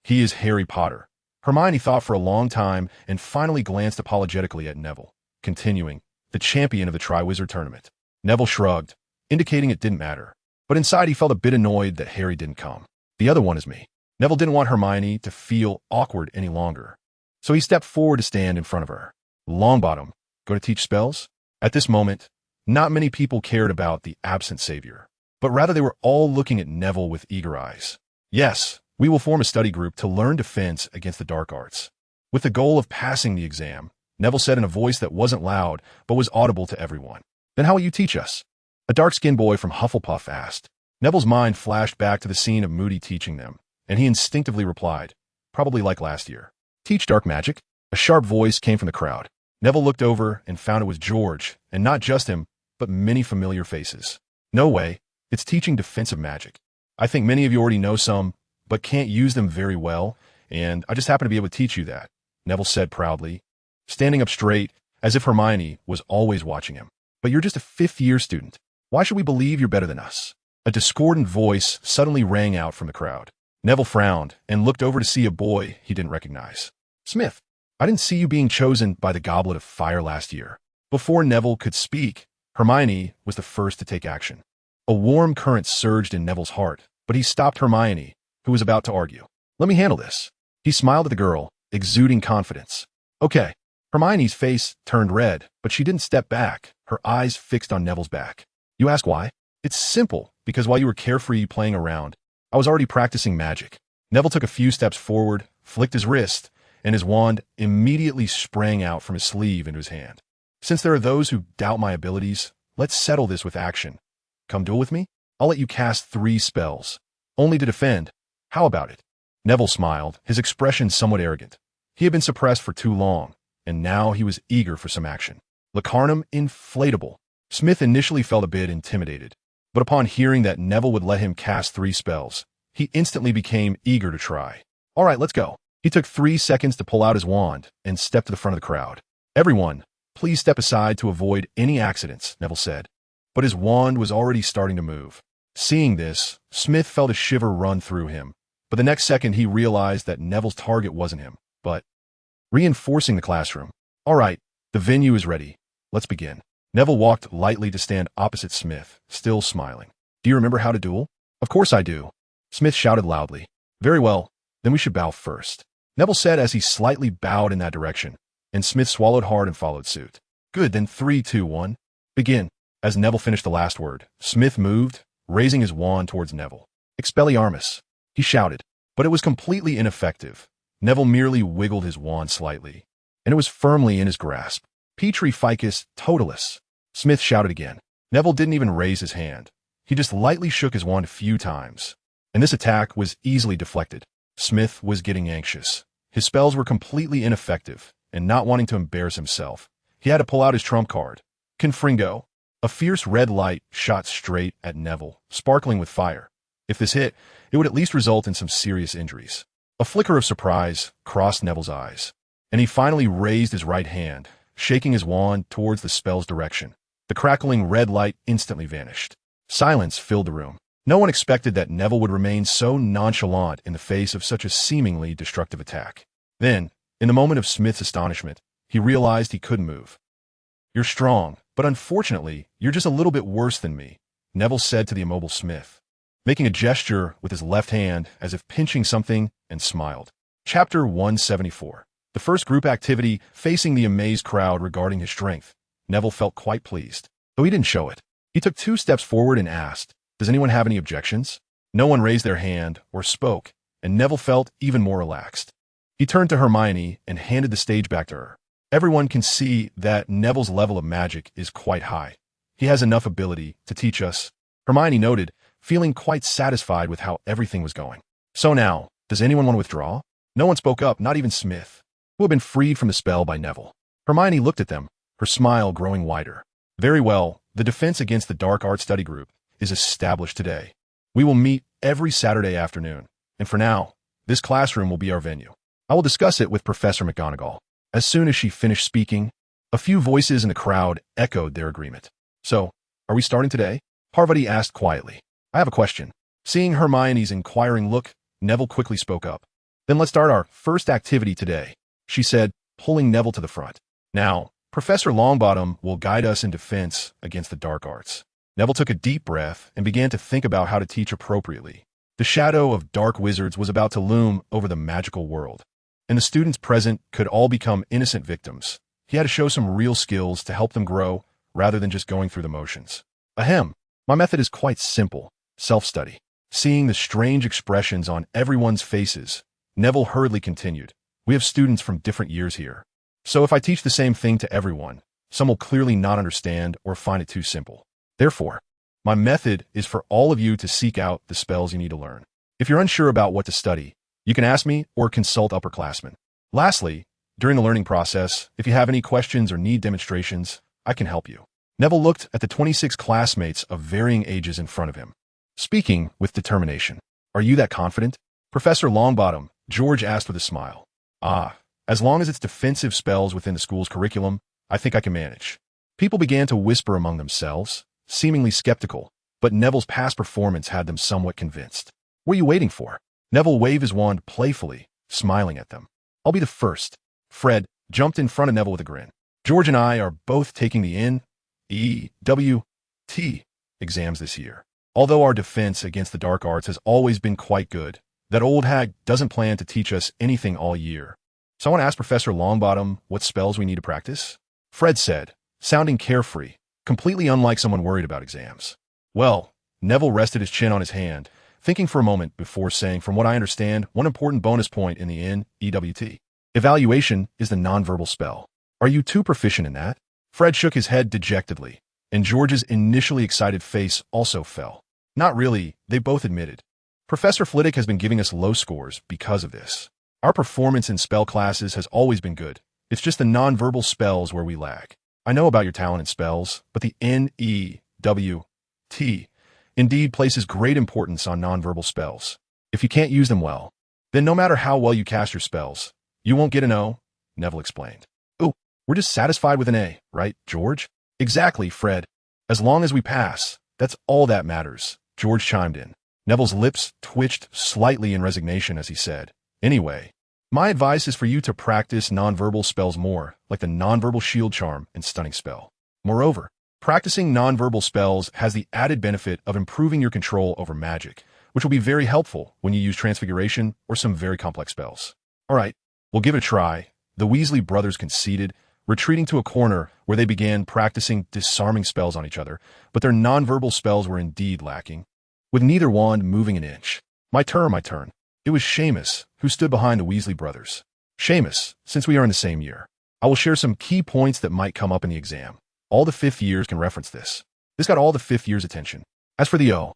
[SPEAKER 1] He is Harry Potter." Hermione thought for a long time and finally glanced apologetically at Neville, continuing, "The champion of the Triwizard Tournament." Neville shrugged, indicating it didn't matter. But inside he felt a bit annoyed that Harry didn't come. "The other one is me." Neville didn't want Hermione to feel awkward any longer, so he stepped forward to stand in front of her. "Longbottom, going to teach spells?" At this moment, not many people cared about the absent savior, but rather they were all looking at Neville with eager eyes. "Yes, we will form a study group to learn defense against the dark arts, with the goal of passing the exam," Neville said in a voice that wasn't loud but was audible to everyone. "Then how will you teach us?" a dark-skinned boy from Hufflepuff asked. Neville's mind flashed back to the scene of Moody teaching them, and he instinctively replied, "Probably like last year." "Teach dark magic?" A sharp voice came from the crowd. Neville looked over and found it was George, and not just him, but many familiar faces. No way, it's teaching defensive magic. I think many of you already know some, but can't use them very well, and I just happen to be able to teach you that, Neville said proudly, standing up straight, as if Hermione was always watching him. But you're just a fifth-year student. Why should we believe you're better than us? A discordant voice suddenly rang out from the crowd. Neville frowned and looked over to see a boy he didn't recognize. Smith, I didn't see you being chosen by the Goblet of Fire last year. Before Neville could speak, Hermione was the first to take action. A warm current surged in Neville's heart, but he stopped Hermione, who was about to argue. Let me handle this. He smiled at the girl, exuding confidence. Okay. Hermione's face turned red, but she didn't step back, her eyes fixed on Neville's back. You ask why? It's simple, because while you were carefree playing around, I was already practicing magic. Neville took a few steps forward, flicked his wrist, and his wand immediately sprang out from his sleeve into his hand. Since there are those who doubt my abilities, let's settle this with action. Come duel with me? I'll let you cast 3 spells. Only to defend. How about it? Neville smiled, his expression somewhat arrogant. He had been suppressed for too long, and now he was eager for some action. Lacarnum inflatable. Smith initially felt a bit intimidated, but upon hearing that Neville would let him cast 3 spells, he instantly became eager to try. All right, let's go. He took 3 seconds to pull out his wand and step to the front of the crowd. Everyone, please step aside to avoid any accidents, Neville said. But his wand was already starting to move. Seeing this, Smith felt a shiver run through him, but the next second he realized that Neville's target wasn't him, but reinforcing the classroom. All right, the venue is ready. Let's begin. Neville walked lightly to stand opposite Smith, still smiling. Do you remember how to duel? Of course I do. Smith shouted loudly. Very well, then we should bow first. Neville said as he slightly bowed in that direction, and Smith swallowed hard and followed suit. Good, then 3, 2, 1. Begin. As Neville finished the last word, Smith moved, raising his wand towards Neville. Expelliarmus, he shouted, but it was completely ineffective. Neville merely wiggled his wand slightly, and it was firmly in his grasp. Petri ficus totalis, Smith shouted again. Neville didn't even raise his hand. He just lightly shook his wand a few times, and this attack was easily deflected. Smith was getting anxious. His spells were completely ineffective, and not wanting to embarrass himself, he had to pull out his trump card. Confringo. A fierce red light shot straight at Neville, sparkling with fire. If this hit, it would at least result in some serious injuries. A flicker of surprise crossed Neville's eyes, and he finally raised his right hand, shaking his wand towards the spell's direction. The crackling red light instantly vanished. Silence filled the room. No one expected that Neville would remain so nonchalant in the face of such a seemingly destructive attack. Then, in the moment of Smith's astonishment, he realized he couldn't move. You're strong, but unfortunately, you're just a little bit worse than me, Neville said to the immobile Smith, making a gesture with his left hand as if pinching something, and smiled. Chapter 174. The first group activity facing the amazed crowd regarding his strength. Neville felt quite pleased, though he didn't show it. He took 2 steps forward and asked, Does anyone have any objections? No one raised their hand or spoke, and Neville felt even more relaxed. He turned to Hermione and handed the stage back to her. Everyone can see that Neville's level of magic is quite high. He has enough ability to teach us, Hermione noted, feeling quite satisfied with how everything was going. So now, does anyone want to withdraw? No one spoke up, not even Smith, who had been freed from the spell by Neville. Hermione looked at them, her smile growing wider. Very well, the defense against the Dark Art Study Group is established today. We will meet every Saturday afternoon, and for now, this classroom will be our venue. I will discuss it with Professor McGonagall. As soon as she finished speaking, a few voices in the crowd echoed their agreement. So, are we starting today? Parvati asked quietly. I have a question. Seeing Hermione's inquiring look, Neville quickly spoke up. Then let's start our first activity today, she said, pulling Neville to the front. Now, Professor Longbottom will guide us in defense against the dark arts. Neville took a deep breath and began to think about how to teach appropriately. The shadow of dark wizards was about to loom over the magical world, and the students present could all become innocent victims. He had to show some real skills to help them grow, rather than just going through the motions. Ahem. My method is quite simple. Self-study. Seeing the strange expressions on everyone's faces, Neville hurriedly continued. We have students from different years here. So if I teach the same thing to everyone, some will clearly not understand or find it too simple. Therefore, my method is for all of you to seek out the spells you need to learn. If you're unsure about what to study, you can ask me or consult upperclassmen. Lastly, during the learning process, if you have any questions or need demonstrations, I can help you. Neville looked at the 26 classmates of varying ages in front of him, speaking with determination. Are you that confident? Professor Longbottom, George asked with a smile. As long as it's defensive spells within the school's curriculum, I think I can manage. People began to whisper among themselves, seemingly skeptical, but Neville's past performance had them somewhat convinced. What are you waiting for? Neville waved his wand playfully, smiling at them. I'll be the first. Fred jumped in front of Neville with a grin. George and I are both taking the N.E.W.T. exams this year. Although our defense against the dark arts has always been quite good, that old hag doesn't plan to teach us anything all year. So I want to ask Professor Longbottom what spells we need to practice? Fred said, sounding carefree, completely unlike someone worried about exams. Well, Neville rested his chin on his hand, thinking for a moment before saying, from what I understand, one important bonus point in the N.E.W.T. evaluation is the nonverbal spell. Are you too proficient in that? Fred shook his head dejectedly, and George's initially excited face also fell. Not really, they both admitted. Professor Flitwick has been giving us low scores because of this. Our performance in spell classes has always been good. It's just the nonverbal spells where we lag. I know about your talent in spells, but the N.E.W.T. indeed places great importance on nonverbal spells. If you can't use them well, then no matter how well you cast your spells, you won't get an O, Neville explained. Oh, we're just satisfied with an A, right, George? Exactly, Fred. As long as we pass, that's all that matters, George chimed in. Neville's lips twitched slightly in resignation as he said, anyway, my advice is for you to practice nonverbal spells more, like the nonverbal shield charm and stunning spell. Moreover, practicing nonverbal spells has the added benefit of improving your control over magic, which will be very helpful when you use transfiguration or some very complex spells. All right, we'll give it a try, the Weasley brothers conceded, retreating to a corner where they began practicing disarming spells on each other, but their nonverbal spells were indeed lacking, with neither wand moving an inch. My turn. It was Seamus, who stood behind the Weasley brothers. Seamus, since we are in the same year, I will share some key points that might come up in the exam. All the fifth years can reference this. This got all the fifth years' attention. As for the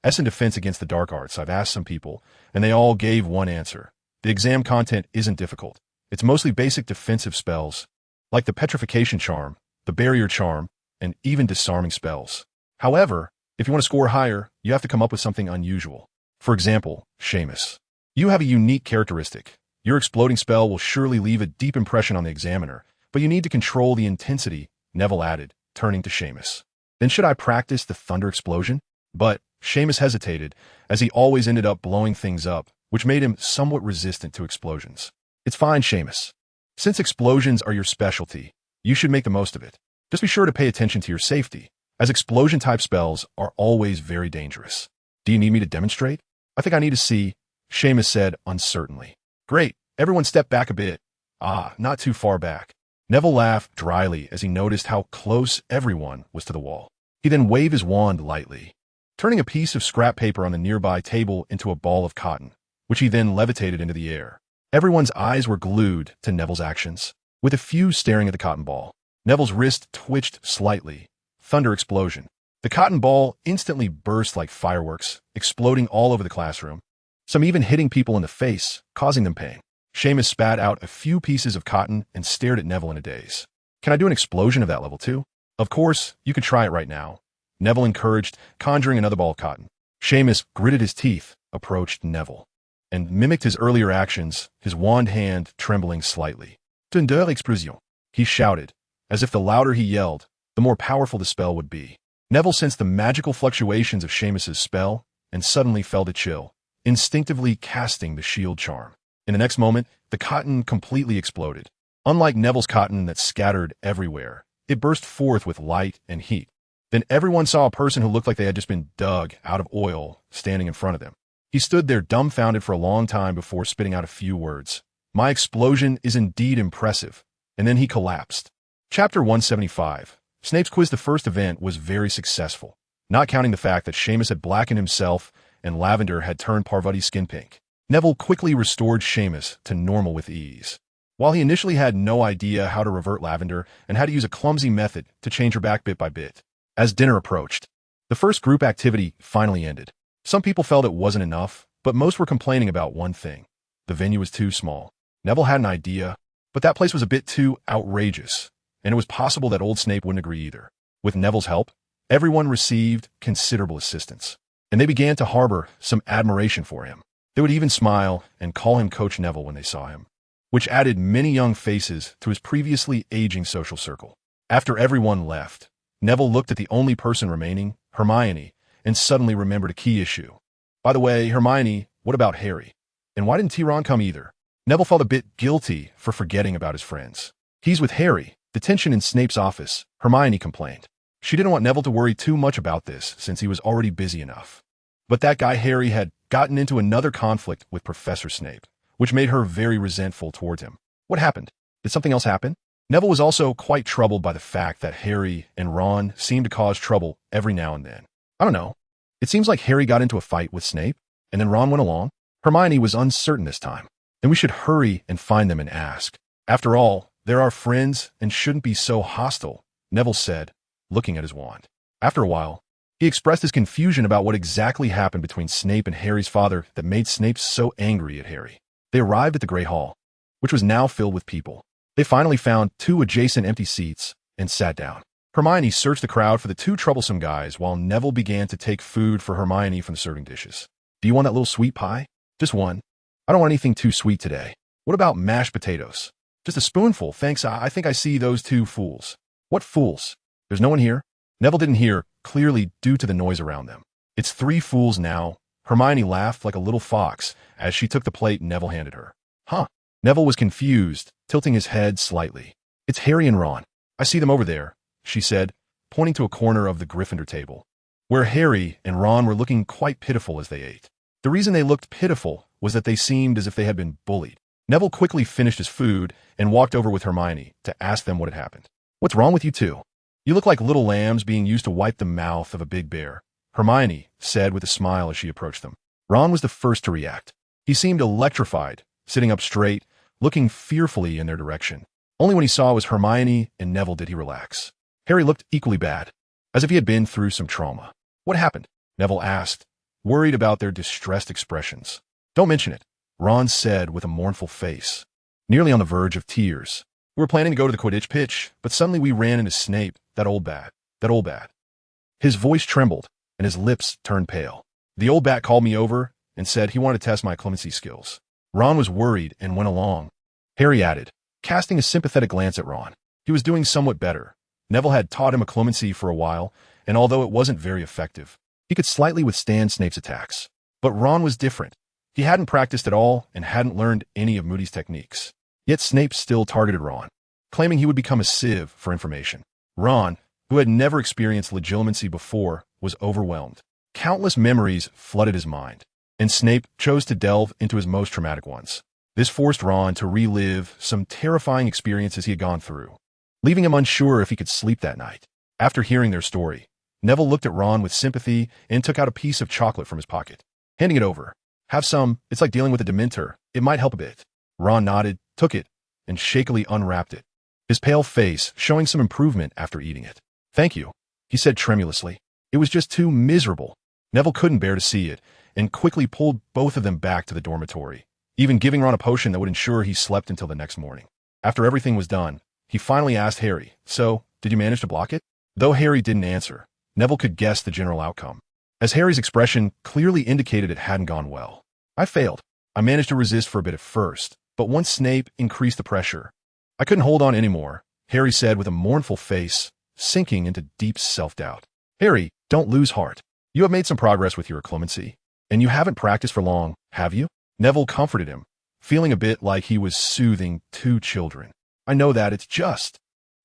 [SPEAKER 1] S in defense against the dark arts, I've asked some people, and they all gave one answer. The exam content isn't difficult. It's mostly basic defensive spells, like the petrification charm, the barrier charm, and even disarming spells. However, if you want to score higher, you have to come up with something unusual. For example, Seamus, you have a unique characteristic. Your exploding spell will surely leave a deep impression on the examiner, but you need to control the intensity, Neville added, turning to Seamus. Then should I practice the thunder explosion? But Seamus hesitated, as he always ended up blowing things up, which made him somewhat resistant to explosions. It's fine, Seamus. Since explosions are your specialty, you should make the most of it. Just be sure to pay attention to your safety, as explosion-type spells are always very dangerous. Do you need me to demonstrate? I think I need to see, Seamus said uncertainly. Great, everyone step back a bit. Not too far back. Neville laughed dryly as he noticed how close everyone was to the wall. He then waved his wand lightly, turning a piece of scrap paper on the nearby table into a ball of cotton, which he then levitated into the air. Everyone's eyes were glued to Neville's actions, with a few staring at the cotton ball. Neville's wrist twitched slightly. Thunder explosion. The cotton ball instantly burst like fireworks, exploding all over the classroom, some even hitting people in the face, causing them pain. Seamus spat out a few pieces of cotton and stared at Neville in a daze. Can I do an explosion of that level too? Of course, you can try it right now, Neville encouraged, conjuring another ball of cotton. Seamus gritted his teeth, approached Neville, and mimicked his earlier actions, his wand hand trembling slightly. Thunder explosion, he shouted, as if the louder he yelled, the more powerful the spell would be. Neville sensed the magical fluctuations of Seamus's spell and suddenly felt a chill, instinctively casting the shield charm. In the next moment, the cotton completely exploded. Unlike Neville's cotton that scattered everywhere, it burst forth with light and heat. Then everyone saw a person who looked like they had just been dug out of oil standing in front of them. He stood there dumbfounded for a long time before spitting out a few words. My explosion is indeed impressive. And then he collapsed. Chapter 175. Snape's quiz. The first event was very successful, not counting the fact that Seamus had blackened himself and Lavender had turned Parvati's skin pink. Neville quickly restored Seamus to normal with ease. While he initially had no idea how to revert Lavender and had to use a clumsy method to change her back bit by bit. As dinner approached, the first group activity finally ended. Some people felt it wasn't enough, but most were complaining about one thing. The venue was too small. Neville had an idea, but that place was a bit too outrageous. and it was possible that old Snape wouldn't agree either. With Neville's help, everyone received considerable assistance, and they began to harbor some admiration for him. They would even smile and call him Coach Neville when they saw him, which added many young faces to his previously aging social circle. After everyone left, Neville looked at the only person remaining, Hermione, and suddenly remembered a key issue. By the way, Hermione, what about Harry? And why didn't Ron come either? Neville felt a bit guilty for forgetting about his friends. He's with Harry. Detention in Snape's office, Hermione complained. She didn't want Neville to worry too much about this since he was already busy enough. But that guy Harry had gotten into another conflict with Professor Snape, which made her very resentful toward him. What happened? Did something else happen? Neville was also quite troubled by the fact that Harry and Ron seemed to cause trouble every now and then. I don't know. It seems like Harry got into a fight with Snape, and then Ron went along. Hermione was uncertain this time. Then we should hurry and find them and ask. After all, they're our friends and shouldn't be so hostile, Neville said, looking at his wand. After a while, he expressed his confusion about what exactly happened between Snape and Harry's father that made Snape so angry at Harry. They arrived at the Great Hall, which was now filled with people. They finally found 2 adjacent empty seats and sat down. Hermione searched the crowd for the 2 troublesome guys while Neville began to take food for Hermione from the serving dishes. Do you want that little sweet pie? Just one. I don't want anything too sweet today. What about mashed potatoes? Just a spoonful, thanks. I think I see those 2 fools. What fools? There's no one here? Neville didn't hear, clearly due to the noise around them. It's 3 fools now. Hermione laughed like a little fox as she took the plate Neville handed her. Huh? Neville was confused, tilting his head slightly. It's Harry and Ron. I see them over there, she said, pointing to a corner of the Gryffindor table, where Harry and Ron were looking quite pitiful as they ate. The reason they looked pitiful was that they seemed as if they had been bullied. Neville quickly finished his food and walked over with Hermione to ask them what had happened. What's wrong with you 2? You look like little lambs being used to wipe the mouth of a big bear, Hermione said with a smile as she approached them. Ron was the first to react. He seemed electrified, sitting up straight, looking fearfully in their direction. Only when he saw it was Hermione and Neville did he relax. Harry looked equally bad, as if he had been through some trauma. What happened? Neville asked, worried about their distressed expressions. Don't mention it, Ron said with a mournful face, nearly on the verge of tears. We were planning to go to the Quidditch pitch, but suddenly we ran into Snape, that old bat. His voice trembled, and his lips turned pale. The old bat called me over and said he wanted to test my clemency skills. Ron was worried and went along. Harry added, casting a sympathetic glance at Ron. He was doing somewhat better. Neville had taught him a clemency for a while, and although it wasn't very effective, he could slightly withstand Snape's attacks. But Ron was different. He hadn't practiced at all and hadn't learned any of Moody's techniques. Yet Snape still targeted Ron, claiming he would become a sieve for information. Ron, who had never experienced legitimacy before, was overwhelmed. Countless memories flooded his mind, and Snape chose to delve into his most traumatic ones. This forced Ron to relive some terrifying experiences he had gone through, leaving him unsure if he could sleep that night. After hearing their story, Neville looked at Ron with sympathy and took out a piece of chocolate from his pocket, handing it over. Have some, it's like dealing with a Dementor. It might help a bit. Ron nodded, took it, and shakily unwrapped it, his pale face showing some improvement after eating it. Thank you, he said tremulously. It was just too miserable. Neville couldn't bear to see it, and quickly pulled both of them back to the dormitory, even giving Ron a potion that would ensure he slept until the next morning. After everything was done, he finally asked Harry, so, did you manage to block it? Though Harry didn't answer, Neville could guess the general outcome, as Harry's expression clearly indicated it hadn't gone well. I failed. I managed to resist for a bit at first, but once Snape increased the pressure, I couldn't hold on anymore, Harry said with a mournful face, sinking into deep self-doubt. Harry, don't lose heart. You have made some progress with your clemency, and you haven't practiced for long, have you? Neville comforted him, feeling a bit like he was soothing 2 children. I know that, it's just.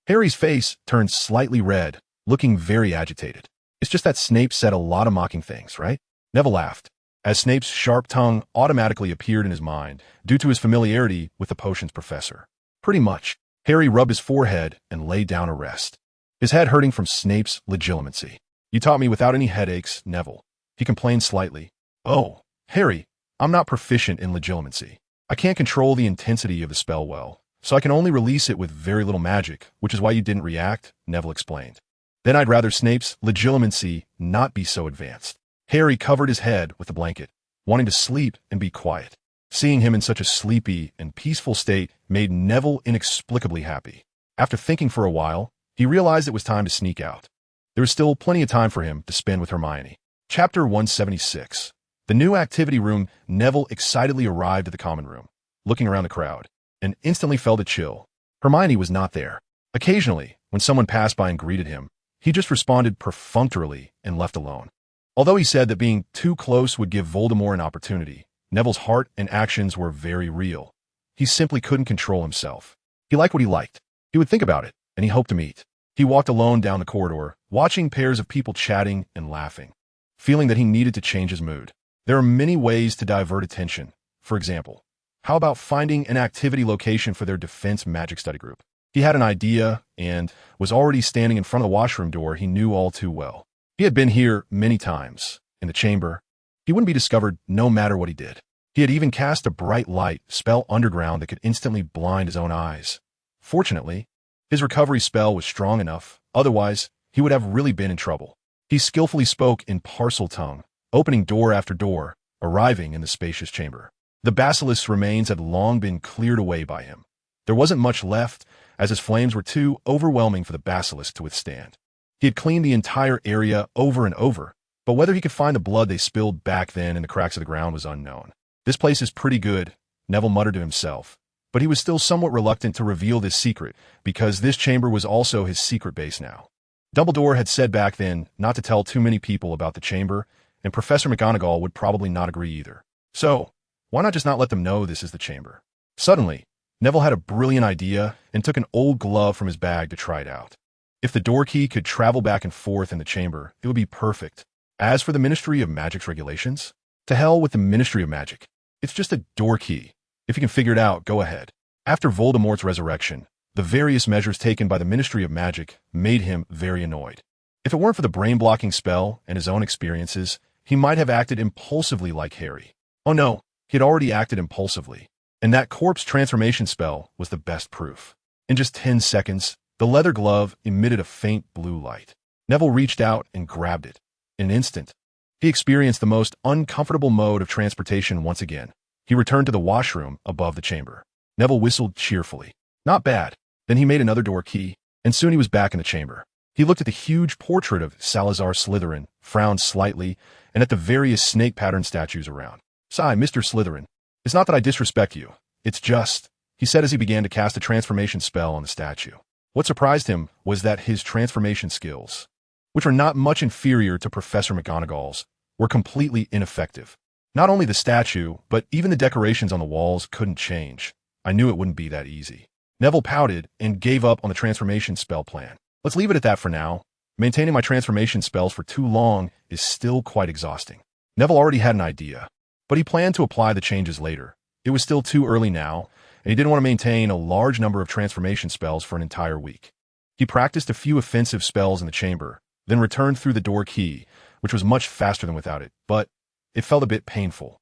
[SPEAKER 1] Harry's face turned slightly red, looking very agitated. It's just that Snape said a lot of mocking things, right? Neville laughed, as Snape's sharp tongue automatically appeared in his mind due to his familiarity with the potion's professor. Pretty much. Harry rubbed his forehead and lay down to rest, his head hurting from Snape's legitimacy. You taught me without any headaches, Neville. He complained slightly. Oh, Harry, I'm not proficient in legitimacy. I can't control the intensity of the spell well, so I can only release it with very little magic, which is why you didn't react, Neville explained. Then I'd rather Snape's legitimacy not be so advanced. Harry covered his head with the blanket, wanting to sleep and be quiet. Seeing him in such a sleepy and peaceful state made Neville inexplicably happy. After thinking for a while, he realized it was time to sneak out. There was still plenty of time for him to spend with Hermione. Chapter 176. The new activity room. Neville excitedly arrived at the common room, looking around the crowd, and instantly felt a chill. Hermione was not there. Occasionally, when someone passed by and greeted him, he just responded perfunctorily and left alone. Although he said that being too close would give Voldemort an opportunity, Neville's heart and actions were very real. He simply couldn't control himself. He liked what he liked. He would think about it, and he hoped to meet. He walked alone down the corridor, watching pairs of people chatting and laughing, feeling that he needed to change his mood. There are many ways to divert attention. For example, how about finding an activity location for their defense magic study group? He had an idea and was already standing in front of the washroom door he knew all too well. He had been here many times, in the chamber. He wouldn't be discovered no matter what he did. He had even cast a bright light spell underground that could instantly blind his own eyes. Fortunately, his recovery spell was strong enough, otherwise he would have really been in trouble. He skillfully spoke in parcel tongue, opening door after door, arriving in the spacious chamber. The basilisk's remains had long been cleared away by him. There wasn't much left, as his flames were too overwhelming for the basilisk to withstand. He had cleaned the entire area over and over, but whether he could find the blood they spilled back then in the cracks of the ground was unknown. This place is pretty good, Neville muttered to himself, but he was still somewhat reluctant to reveal this secret, because this chamber was also his secret base now. Dumbledore had said back then not to tell too many people about the chamber, and Professor McGonagall would probably not agree either. So, why not just not let them know this is the chamber? Suddenly, Neville had a brilliant idea and took an old glove from his bag to try it out. If the door key could travel back and forth in the chamber, it would be perfect. As for the Ministry of Magic's regulations, to hell with the Ministry of Magic. It's just a door key. If you can figure it out, go ahead. After Voldemort's resurrection, the various measures taken by the Ministry of Magic made him very annoyed. If it weren't for the brain-blocking spell and his own experiences, he might have acted impulsively like Harry. Oh no, he had already acted impulsively. And that corpse transformation spell was the best proof. In just 10 seconds, the leather glove emitted a faint blue light. Neville reached out and grabbed it. In an instant, he experienced the most uncomfortable mode of transportation once again. He returned to the washroom above the chamber. Neville whistled cheerfully. Not bad. Then he made another door key, and soon he was back in the chamber. He looked at the huge portrait of Salazar Slytherin, frowned slightly, and at the various snake-pattern statues around. Sigh, Mr. Slytherin. It's not that I disrespect you. It's just, he said as he began to cast a transformation spell on the statue. What surprised him was that his transformation skills, which were not much inferior to Professor McGonagall's, were completely ineffective. Not only the statue, but even the decorations on the walls couldn't change. I knew it wouldn't be that easy. Neville pouted and gave up on the transformation spell plan. Let's leave it at that for now. Maintaining my transformation spells for too long is still quite exhausting. Neville already had an idea, but he planned to apply the changes later. It was still too early now, and he didn't want to maintain a large number of transformation spells for an entire week. He practiced a few offensive spells in the chamber, then returned through the door key, which was much faster than without it, but it felt a bit painful.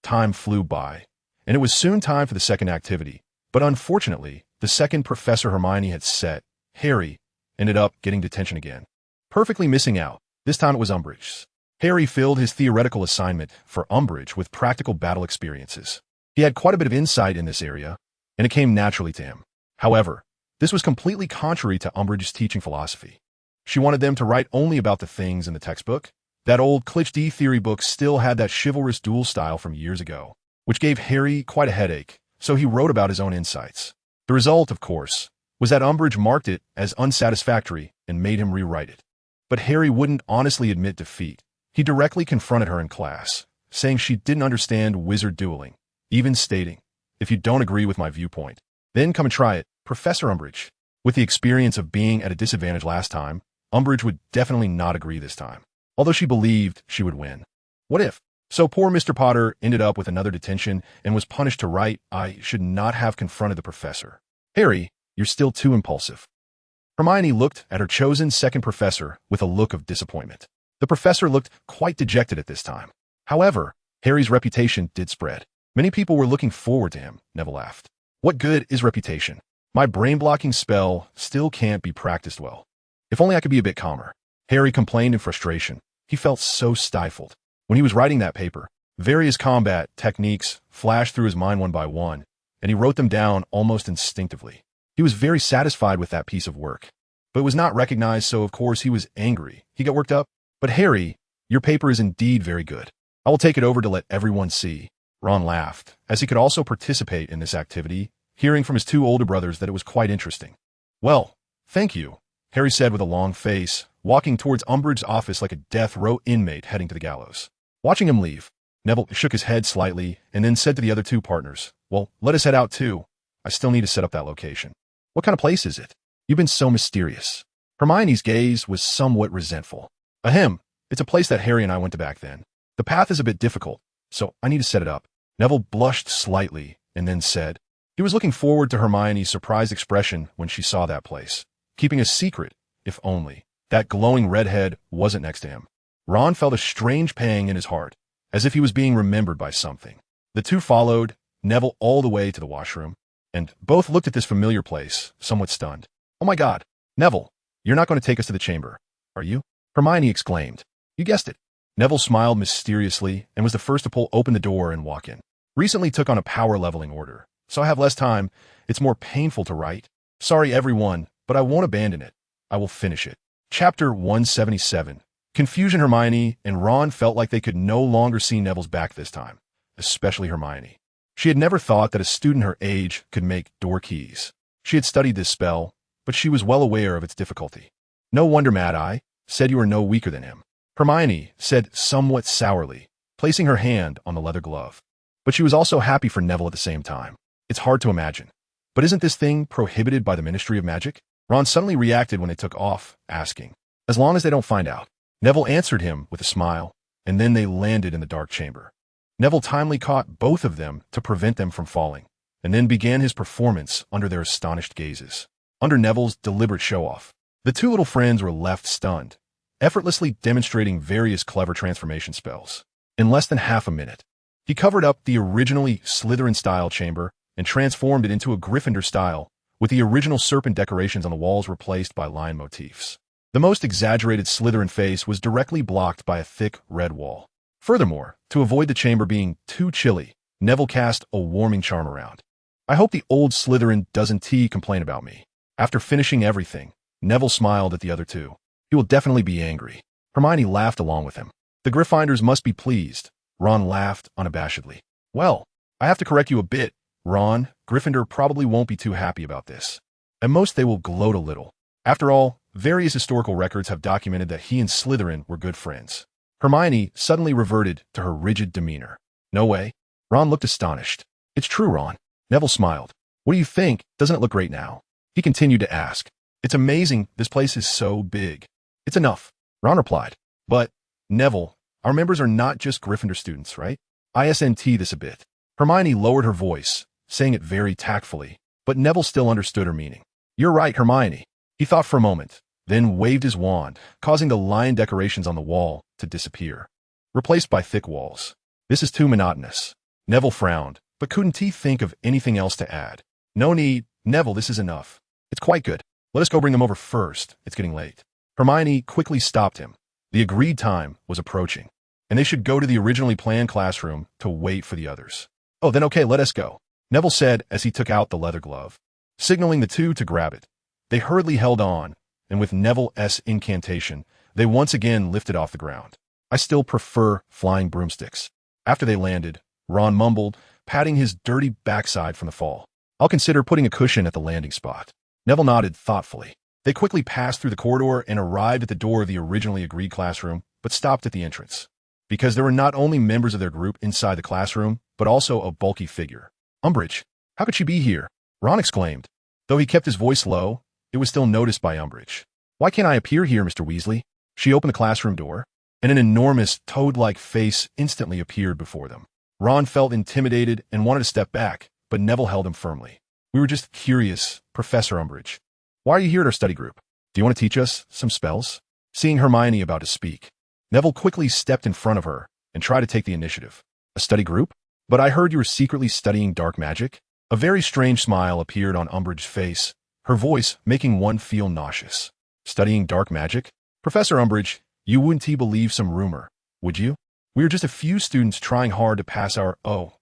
[SPEAKER 1] Time flew by, and it was soon time for the second activity, but unfortunately, the second Professor Hermione had set, Harry, ended up getting detention again. Perfectly missing out. This time it was Umbridge's. Harry filled his theoretical assignment for Umbridge with practical battle experiences. He had quite a bit of insight in this area, and it came naturally to him. However, this was completely contrary to Umbridge's teaching philosophy. She wanted them to write only about the things in the textbook. That old Clitch D theory book still had that chivalrous duel style from years ago, which gave Harry quite a headache, so he wrote about his own insights. The result, of course, was that Umbridge marked it as unsatisfactory and made him rewrite it. But Harry wouldn't honestly admit defeat. He directly confronted her in class, saying she didn't understand wizard dueling, even stating, "If you don't agree with my viewpoint, then come and try it, Professor Umbridge." With the experience of being at a disadvantage last time, Umbridge would definitely not agree this time, although she believed she would win. What if? So poor Mr. Potter ended up with another detention and was punished to write, "I should not have confronted the professor. Harry, you're still too impulsive." Hermione looked at her chosen second professor with a look of disappointment. The professor looked quite dejected at this time. However, Harry's reputation did spread. Many people were looking forward to him, Neville laughed. What good is reputation? My brain-blocking spell still can't be practiced well. If only I could be a bit calmer. Harry complained in frustration. He felt so stifled. When he was writing that paper, various combat techniques flashed through his mind one by one, and he wrote them down almost instinctively. He was very satisfied with that piece of work. But it was not recognized, so of course he was angry. He got worked up. But Harry, your paper is indeed very good. I will take it over to let everyone see. Ron laughed, as he could also participate in this activity, hearing from his two older brothers that it was quite interesting. Well, thank you, Harry said with a long face, walking towards Umbridge's office like a death row inmate heading to the gallows. Watching him leave, Neville shook his head slightly and then said to the other two partners, well, let us head out too. I still need to set up that location. What kind of place is it? You've been so mysterious. Hermione's gaze was somewhat resentful. Ahem, it's a place that Harry and I went to back then. The path is a bit difficult, so I need to set it up. Neville blushed slightly and then said, he was looking forward to Hermione's surprised expression when she saw that place. Keeping a secret, if only, that glowing redhead wasn't next to him. Ron felt a strange pang in his heart, as if he was being remembered by something. The two followed, Neville all the way to the washroom, and both looked at this familiar place, somewhat stunned. Oh my God, Neville, you're not going to take us to the chamber, are you? Hermione exclaimed. You guessed it. Neville smiled mysteriously and was the first to pull open the door and walk in. Recently took on a power leveling order, so I have less time. It's more painful to write. Sorry everyone, but I won't abandon it. I will finish it. Chapter 177. Confusion. Hermione and Ron felt like they could no longer see Neville's back this time, especially Hermione. She had never thought that a student her age could make door keys. She had studied this spell, but she was well aware of its difficulty. No wonder Mad Eye said you are no weaker than him. Hermione said somewhat sourly, placing her hand on the leather glove. But she was also happy for Neville at the same time. It's hard to imagine. But isn't this thing prohibited by the Ministry of Magic? Ron suddenly reacted when they took off, asking, as long as they don't find out. Neville answered him with a smile, and then they landed in the dark chamber. Neville timely caught both of them to prevent them from falling, and then began his performance under their astonished gazes. Under Neville's deliberate show-off, the two little friends were left stunned, effortlessly demonstrating various clever transformation spells. In less than half a minute, he covered up the originally Slytherin-style chamber and transformed it into a Gryffindor style, with the original serpent decorations on the walls replaced by lion motifs. The most exaggerated Slytherin face was directly blocked by a thick red wall. Furthermore, to avoid the chamber being too chilly, Neville cast a warming charm around. I hope the old Slytherin doesn't complain about me. After finishing everything, Neville smiled at the other two. He will definitely be angry. Hermione laughed along with him. The Gryffindors must be pleased. Ron laughed unabashedly. Well, I have to correct you a bit, Ron. Gryffindor probably won't be too happy about this. At most they will gloat a little. After all, various historical records have documented that he and Slytherin were good friends. Hermione suddenly reverted to her rigid demeanor. No way. Ron looked astonished. It's true, Ron. Neville smiled. What do you think? Doesn't it look great now? He continued to ask. It's amazing. This place is so big. It's enough, Ron replied. But, Neville, our members are not just Gryffindor students, right? ISNT this a bit. Hermione lowered her voice, saying it very tactfully, but Neville still understood her meaning. You're right, Hermione. He thought for a moment, then waved his wand, causing the lion decorations on the wall to disappear, replaced by thick walls. This is too monotonous. Neville frowned, but couldn't he think of anything else to add? No need, Neville, this is enough. It's quite good. Let us go bring them over first. It's getting late. Hermione quickly stopped him. The agreed time was approaching, and they should go to the originally planned classroom to wait for the others. Oh, then okay, let us go, Neville said as he took out the leather glove, signaling the two to grab it. They hurriedly held on, and with Neville's incantation, they once again lifted off the ground. I still prefer flying broomsticks. After they landed, Ron mumbled, patting his dirty backside from the fall. I'll consider putting a cushion at the landing spot. Neville nodded thoughtfully. They quickly passed through the corridor and arrived at the door of the originally agreed classroom, but stopped at the entrance. Because there were not only members of their group inside the classroom, but also a bulky figure. Umbridge, how could she be here? Ron exclaimed. Though he kept his voice low, it was still noticed by Umbridge. Why can't I appear here, Mr. Weasley? She opened the classroom door, and an enormous toad-like face instantly appeared before them. Ron felt intimidated and wanted to step back, but Neville held him firmly. We were just curious, Professor Umbridge. Why are you here at our study group? Do you want to teach us some spells? Seeing Hermione about to speak, Neville quickly stepped in front of her and tried to take the initiative. A study group? But I heard you were secretly studying dark magic? A very strange smile appeared on Umbridge's face, her voice making one feel nauseous. Studying dark magic? Professor Umbridge, you wouldn't believe some rumor, would you? We are just a few students trying hard to pass our O.W.L.S.,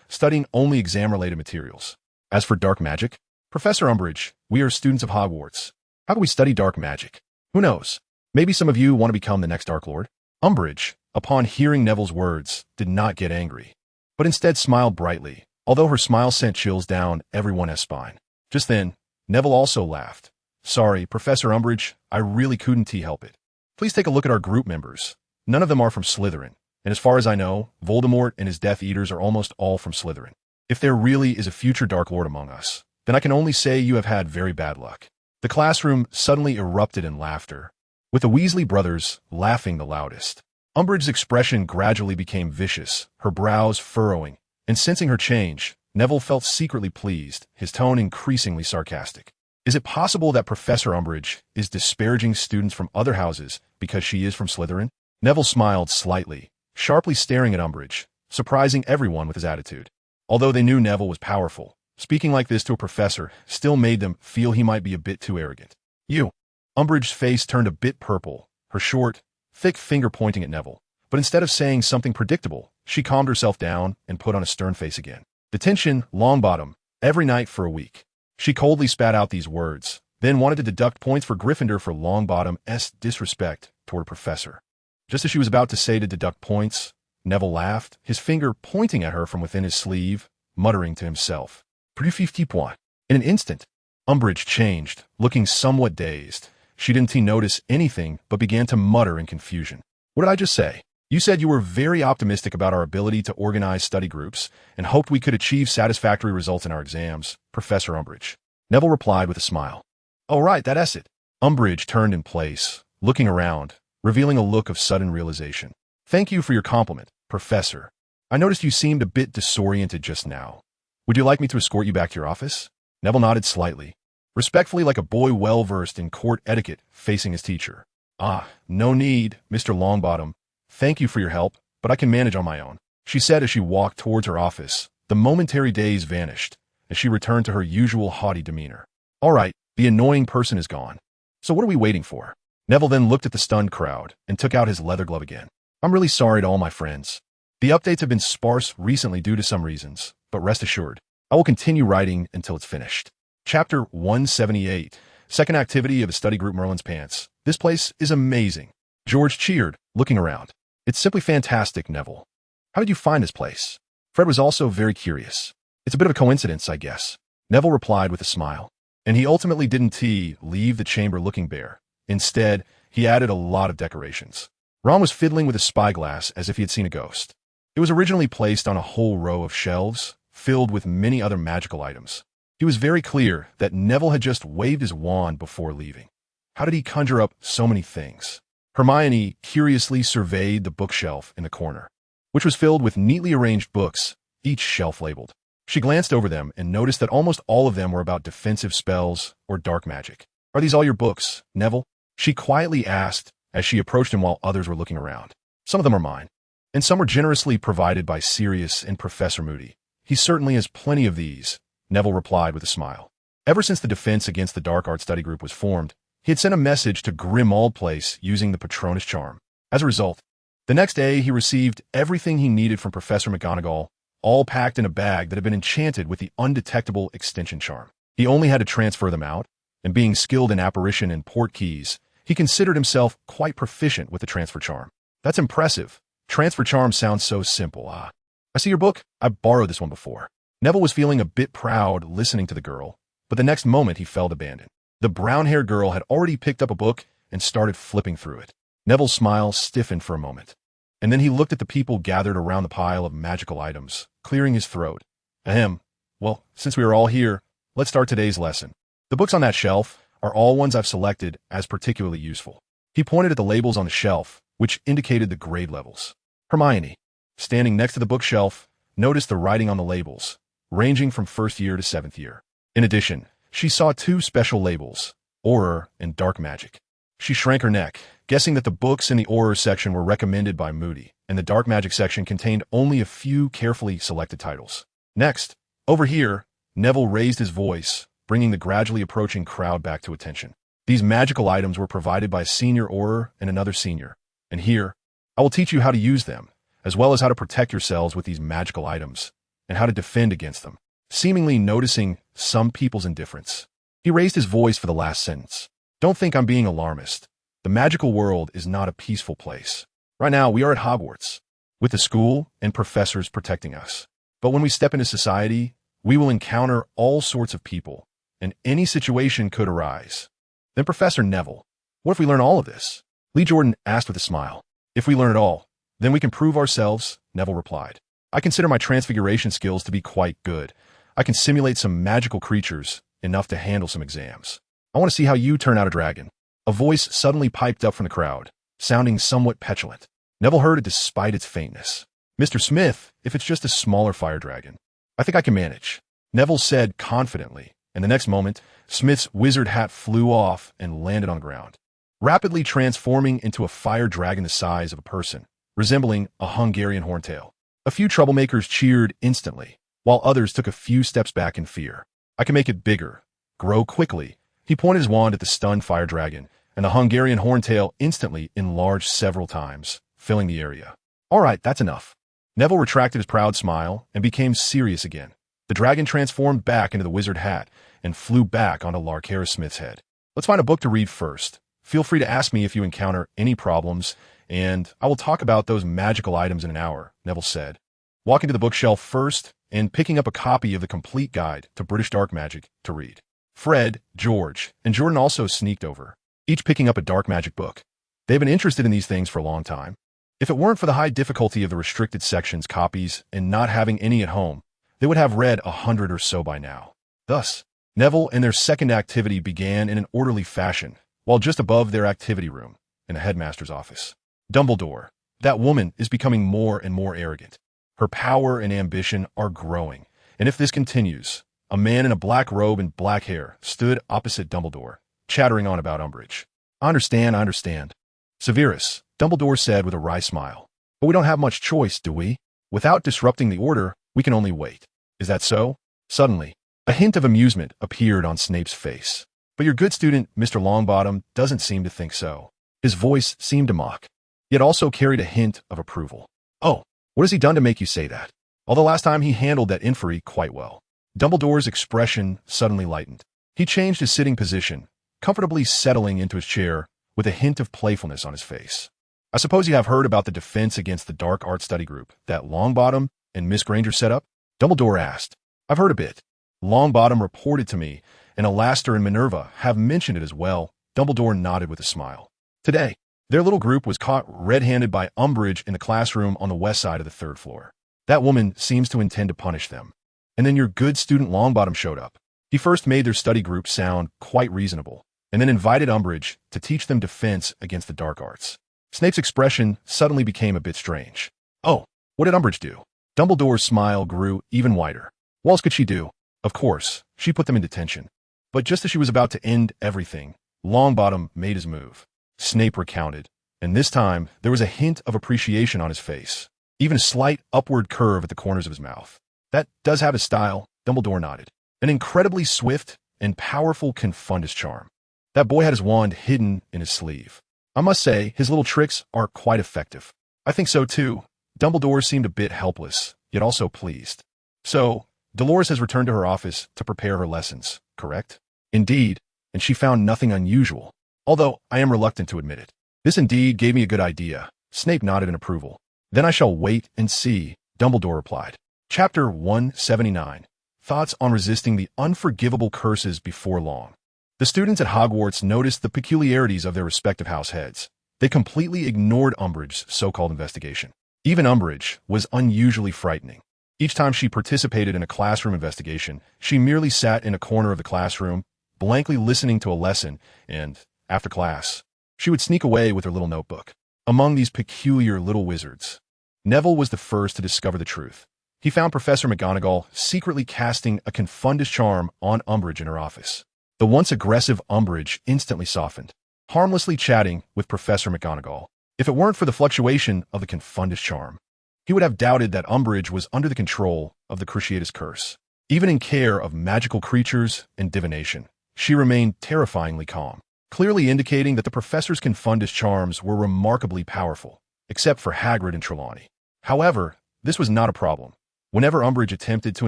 [SPEAKER 1] studying only exam-related materials. As for dark magic, Professor Umbridge, we are students of Hogwarts. How can we study dark magic? Who knows? Maybe some of you want to become the next Dark Lord? Umbridge, upon hearing Neville's words, did not get angry, but instead smiled brightly, although her smile sent chills down everyone's spine. Just then, Neville also laughed. Sorry, Professor Umbridge, I really couldn't help it. Please take a look at our group members. None of them are from Slytherin, and as far as I know, Voldemort and his Death Eaters are almost all from Slytherin. If there really is a future Dark Lord among us, then I can only say you have had very bad luck. The classroom suddenly erupted in laughter, with the Weasley brothers laughing the loudest. Umbridge's expression gradually became vicious, her brows furrowing, and sensing her change, Neville felt secretly pleased, his tone increasingly sarcastic. Is it possible that Professor Umbridge is disparaging students from other houses because she is from Slytherin? Neville smiled slightly, sharply staring at Umbridge, surprising everyone with his attitude. Although they knew Neville was powerful, speaking like this to a professor still made them feel he might be a bit too arrogant. You. Umbridge's face turned a bit purple, her short, thick finger pointing at Neville. But instead of saying something predictable, she calmed herself down and put on a stern face again. Detention, Longbottom, every night for a week. She coldly spat out these words, then wanted to deduct points for Gryffindor for Longbottom's disrespect toward a professor. Just as she was about to say to deduct points, Neville laughed, his finger pointing at her from within his sleeve, muttering to himself. Plus 50 points. In an instant, Umbridge changed, looking somewhat dazed. She didn't notice anything, but began to mutter in confusion. What did I just say? You said you were very optimistic about our ability to organize study groups and hoped we could achieve satisfactory results in our exams, Professor Umbridge. Neville replied with a smile. Oh right, that's it. Umbridge turned in place, looking around, revealing a look of sudden realization. Thank you for your compliment, Professor. I noticed you seemed a bit disoriented just now. Would you like me to escort you back to your office? Neville nodded slightly, respectfully like a boy well-versed in court etiquette facing his teacher. Ah, no need, Mr. Longbottom. Thank you for your help, but I can manage on my own, she said as she walked towards her office. The momentary daze vanished, as she returned to her usual haughty demeanor. All right, the annoying person is gone. So what are we waiting for? Neville then looked at the stunned crowd and took out his leather glove again. I'm really sorry to all my friends. The updates have been sparse recently due to some reasons, but rest assured, I will continue writing until it's finished. Chapter 178, Second Activity of the Study Group Merlin's Pants. This place is amazing. George cheered, looking around. It's simply fantastic, Neville. How did you find this place? Fred was also very curious. It's a bit of a coincidence, I guess. Neville replied with a smile. And he ultimately didn't leave the chamber looking bare. Instead, he added a lot of decorations. Ron was fiddling with a spyglass as if he had seen a ghost. It was originally placed on a whole row of shelves, filled with many other magical items. He was very clear that Neville had just waved his wand before leaving. How did he conjure up so many things? Hermione curiously surveyed the bookshelf in the corner, which was filled with neatly arranged books, each shelf labeled. She glanced over them and noticed that almost all of them were about defensive spells or dark magic. Are these all your books, Neville? She quietly asked as she approached him while others were looking around. Some of them are mine, and some were generously provided by Sirius and Professor Moody. He certainly has plenty of these, Neville replied with a smile. Ever since the Defense Against the Dark Arts Study Group was formed, he had sent a message to Grimmauld Place using the Patronus charm. As a result, the next day he received everything he needed from Professor McGonagall, all packed in a bag that had been enchanted with the undetectable extension charm. He only had to transfer them out, and being skilled in apparition and port keys, he considered himself quite proficient with the transfer charm. That's impressive. Transfer charm sounds so simple. I see your book. I borrowed this one before. Neville was feeling a bit proud listening to the girl, but the next moment he felt abandoned. The brown-haired girl had already picked up a book and started flipping through it. Neville's smile stiffened for a moment, and then he looked at the people gathered around the pile of magical items, clearing his throat. Ahem. Well, since we are all here, let's start today's lesson. The books on that shelf are all ones I've selected as particularly useful. He pointed at the labels on the shelf, which indicated the grade levels. Hermione, standing next to the bookshelf, noticed the writing on the labels, ranging from 1st year to 7th year. In addition, she saw 2 special labels, Horror and Dark Magic. She shrank her neck, guessing that the books in the Horror section were recommended by Moody, and the Dark Magic section contained only a few carefully selected titles. Next, over here, Neville raised his voice, bringing the gradually approaching crowd back to attention. These magical items were provided by a senior Horror and another senior, and here, I will teach you how to use them, as well as how to protect yourselves with these magical items, and how to defend against them. seemingly noticing some people's indifference. He raised his voice for the last sentence. Don't think I'm being alarmist. The magical world is not a peaceful place. Right now, we are at Hogwarts, with the school and professors protecting us. But when we step into society, we will encounter all sorts of people, and any situation could arise. Then Professor Neville, what if we learn all of this? Lee Jordan asked with a smile. If we learn it all, then we can prove ourselves, Neville replied. I consider my transfiguration skills to be quite good. I can simulate some magical creatures, enough to handle some exams. I want to see how you turn out a dragon. A voice suddenly piped up from the crowd, sounding somewhat petulant. Neville heard it despite its faintness. Mr. Smith, if it's just a smaller fire dragon, I think I can manage, Neville said confidently, and the next moment, Smith's wizard hat flew off and landed on the ground, rapidly transforming into a fire dragon the size of a person, resembling a Hungarian horntail. A few troublemakers cheered instantly, while others took a few steps back in fear. I can make it bigger, grow quickly. He pointed his wand at the stunned fire dragon, and the Hungarian horntail instantly enlarged several times, filling the area. All right, that's enough. Neville retracted his proud smile and became serious again. The dragon transformed back into the wizard hat and flew back onto Larkera Smith's head. Let's find a book to read first. Feel free to ask me if you encounter any problems, and I will talk about those magical items in an hour, Neville said, walking to the bookshelf first and picking up a copy of the complete guide to British dark magic to read. Fred, George, and Jordan also sneaked over, each picking up a dark magic book. They've been interested in these things for a long time. If it weren't for the high difficulty of the restricted sections copies and not having any at home, they would have read 100 or so by now. Thus, Neville and their second activity began in an orderly fashion, while just above their activity room, in the headmaster's office. Dumbledore, that woman is becoming more and more arrogant. Her power and ambition are growing, and if this continues, a man in a black robe and black hair stood opposite Dumbledore, chattering on about Umbridge. I understand. Severus, Dumbledore said with a wry smile. But we don't have much choice, do we? Without disrupting the order, we can only wait. Is that so? Suddenly, a hint of amusement appeared on Snape's face. But your good student, Mr. Longbottom, doesn't seem to think so. His voice seemed to mock, yet also carried a hint of approval. Oh, what has he done to make you say that? Although last time he handled that inquiry quite well. Dumbledore's expression suddenly lightened. He changed his sitting position, comfortably settling into his chair with a hint of playfulness on his face. I suppose you have heard about the defense against the dark art study group that Longbottom and Miss Granger set up? Dumbledore asked. I've heard a bit. Longbottom reported to me, and Alastair and Minerva have mentioned it as well. Dumbledore nodded with a smile. Today, their little group was caught red-handed by Umbridge in the classroom on the west side of the third floor. That woman seems to intend to punish them. And then your good student Longbottom showed up. He first made their study group sound quite reasonable, and then invited Umbridge to teach them defense against the dark arts. Snape's expression suddenly became a bit strange. Oh, what did Umbridge do? Dumbledore's smile grew even wider. What else could she do? Of course, she put them in detention. But just as she was about to end everything, Longbottom made his move. Snape recounted, and this time there was a hint of appreciation on his face, even a slight upward curve at the corners of his mouth. That does have his style, Dumbledore nodded. An incredibly swift and powerful Confundus charm. That boy had his wand hidden in his sleeve. I must say, his little tricks are quite effective. I think so too. Dumbledore seemed a bit helpless, yet also pleased. So, Dolores has returned to her office to prepare her lessons, correct? Indeed, and she found nothing unusual, although I am reluctant to admit it. This indeed gave me a good idea. Snape nodded in approval. Then I shall wait and see, Dumbledore replied. Chapter 179. Thoughts on resisting the unforgivable curses before long. The students at Hogwarts noticed the peculiarities of their respective house heads. They completely ignored Umbridge's so-called investigation. Even Umbridge was unusually frightening. Each time she participated in a classroom investigation, she merely sat in a corner of the classroom, blankly listening to a lesson, and, after class, she would sneak away with her little notebook. Among these peculiar little wizards, Neville was the first to discover the truth. He found Professor McGonagall secretly casting a Confundus charm on Umbridge in her office. The once aggressive Umbridge instantly softened, harmlessly chatting with Professor McGonagall. If it weren't for the fluctuation of the Confundus charm, he would have doubted that Umbridge was under the control of the Cruciatus Curse. Even in care of magical creatures and divination, she remained terrifyingly calm, clearly indicating that the professor's Confundus charms were remarkably powerful, except for Hagrid and Trelawney. However, this was not a problem. whenever Umbridge attempted to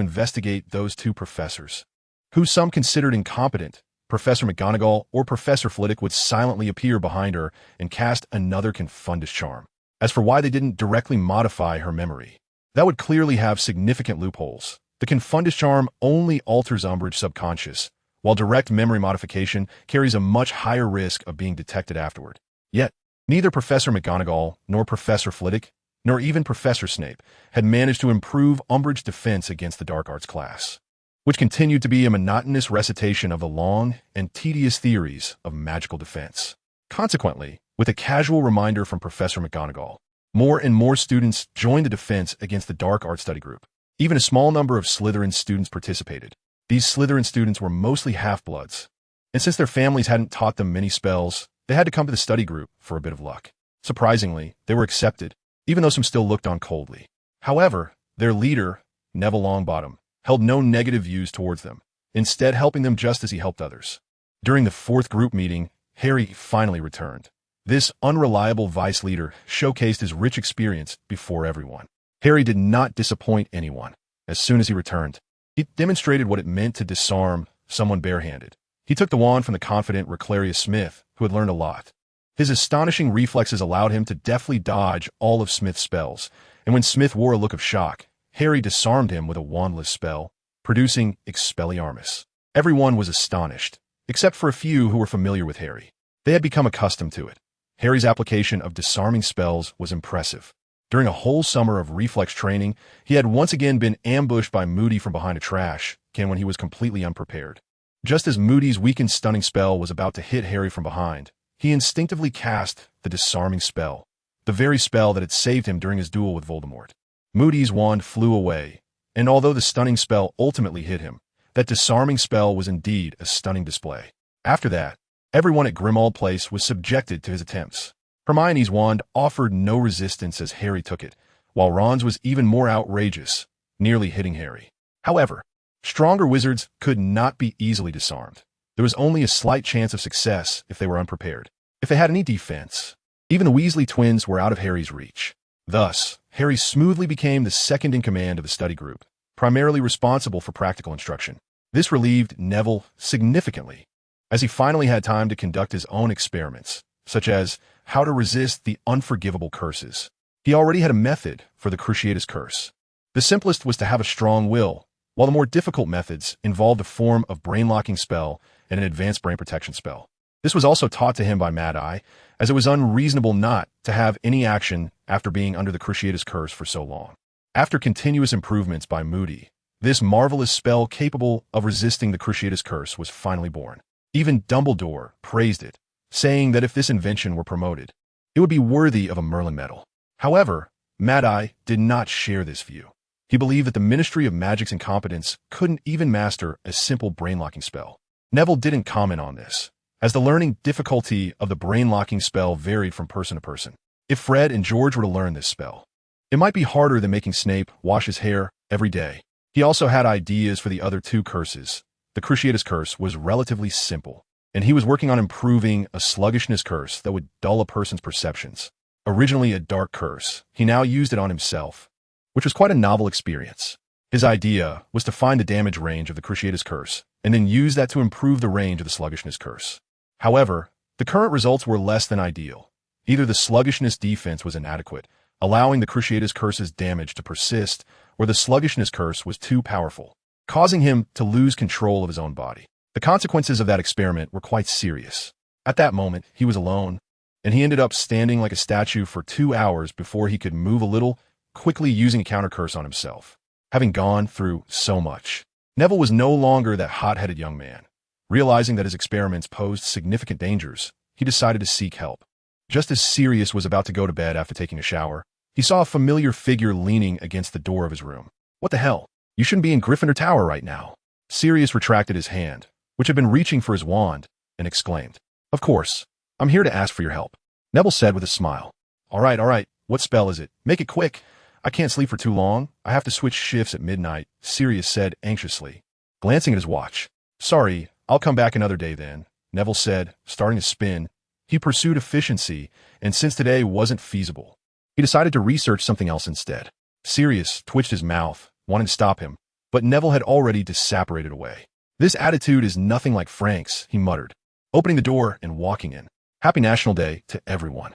[SPEAKER 1] investigate those two professors, who some considered incompetent. Professor McGonagall or Professor Flitwick would silently appear behind her and cast another Confundus charm. As for why they didn't directly modify her memory, that would clearly have significant loopholes. The Confundus charm only alters Umbridge's subconscious, while direct memory modification carries a much higher risk of being detected afterward. Yet, neither Professor McGonagall, nor Professor Flitwick, nor even Professor Snape had managed to improve Umbridge's defense against the dark arts class, which continued to be a monotonous recitation of the long and tedious theories of magical defense. Consequently, with a casual reminder from Professor McGonagall, more and more students joined the defense against the dark arts study group. Even a small number of Slytherin students participated. These Slytherin students were mostly half-bloods, and since their families hadn't taught them many spells, they had to come to the study group for a bit of luck. Surprisingly, they were accepted, even though some still looked on coldly. However, their leader, Neville Longbottom, held no negative views towards them, instead helping them just as he helped others. During the fourth group meeting, Harry finally returned. This unreliable vice leader showcased his rich experience before everyone. Harry did not disappoint anyone. As soon as he returned, he demonstrated what it meant to disarm someone barehanded. He took the wand from the confident Reclarius Smith, who had learned a lot. His astonishing reflexes allowed him to deftly dodge all of Smith's spells, and when Smith wore a look of shock, Harry disarmed him with a wandless spell, producing Expelliarmus. Everyone was astonished, except for a few who were familiar with Harry. They had become accustomed to it. Harry's application of disarming spells was impressive. During a whole summer of reflex training, he had once again been ambushed by Moody from behind a trash can when he was completely unprepared. Just as Moody's weakened stunning spell was about to hit Harry from behind, he instinctively cast the disarming spell, the very spell that had saved him during his duel with Voldemort. Moody's wand flew away, and although the stunning spell ultimately hit him, that disarming spell was indeed a stunning display. After that, everyone at Grimmauld Place was subjected to his attempts. Hermione's wand offered no resistance as Harry took it, while Ron's was even more outrageous, nearly hitting Harry. However, stronger wizards could not be easily disarmed. There was only a slight chance of success if they were unprepared. If they had any defense, even the Weasley twins were out of Harry's reach. Thus, Harry smoothly became the second in command of the study group, primarily responsible for practical instruction. This relieved Neville significantly, as he finally had time to conduct his own experiments, such as how to resist the unforgivable curses. He already had a method for the Cruciatus Curse. The simplest was to have a strong will, while the more difficult methods involved a form of brain-locking spell and an advanced brain protection spell. This was also taught to him by Mad-Eye, as it was unreasonable not to have any action after being under the Cruciatus Curse for so long. After continuous improvements by Moody, this marvelous spell capable of resisting the Cruciatus Curse was finally born. Even Dumbledore praised it, saying that if this invention were promoted, it would be worthy of a Merlin medal. However, Mad-Eye did not share this view. He believed that the Ministry of Magic's incompetence couldn't even master a simple brain-locking spell. Neville didn't comment on this, as the learning difficulty of the brain-locking spell varied from person to person. If Fred and George were to learn this spell, it might be harder than making Snape wash his hair every day. He also had ideas for the other two curses. The Cruciatus Curse was relatively simple, and he was working on improving a sluggishness curse that would dull a person's perceptions. Originally a dark curse, he now used it on himself, which was quite a novel experience. His idea was to find the damage range of the Cruciatus Curse, and then use that to improve the range of the sluggishness curse. However, the current results were less than ideal. Either the sluggishness defense was inadequate, allowing the Cruciatus Curse's damage to persist, or the sluggishness curse was too powerful, causing him to lose control of his own body. The consequences of that experiment were quite serious. At that moment, he was alone, and he ended up standing like a statue for 2 hours before he could move a little, quickly using a counter curse on himself. Having gone through so much, Neville was no longer that hot-headed young man. Realizing that his experiments posed significant dangers, he decided to seek help. Just as Sirius was about to go to bed after taking a shower, he saw a familiar figure leaning against the door of his room. What the hell? You shouldn't be in Gryffindor Tower right now. Sirius retracted his hand, which had been reaching for his wand, and exclaimed, "Of course. I'm here to ask for your help," Neville said with a smile. All right. What spell is it? Make it quick. I can't sleep for too long. I have to switch shifts at midnight," Sirius said anxiously, glancing at his watch. "Sorry, I'll come back another day then," Neville said, starting to spin. He pursued efficiency, and since today wasn't feasible, he decided to research something else instead. Sirius twitched his mouth, wanting to stop him, but Neville had already disapparated away. "This attitude is nothing like Frank's," he muttered, opening the door and walking in. Happy National Day to everyone.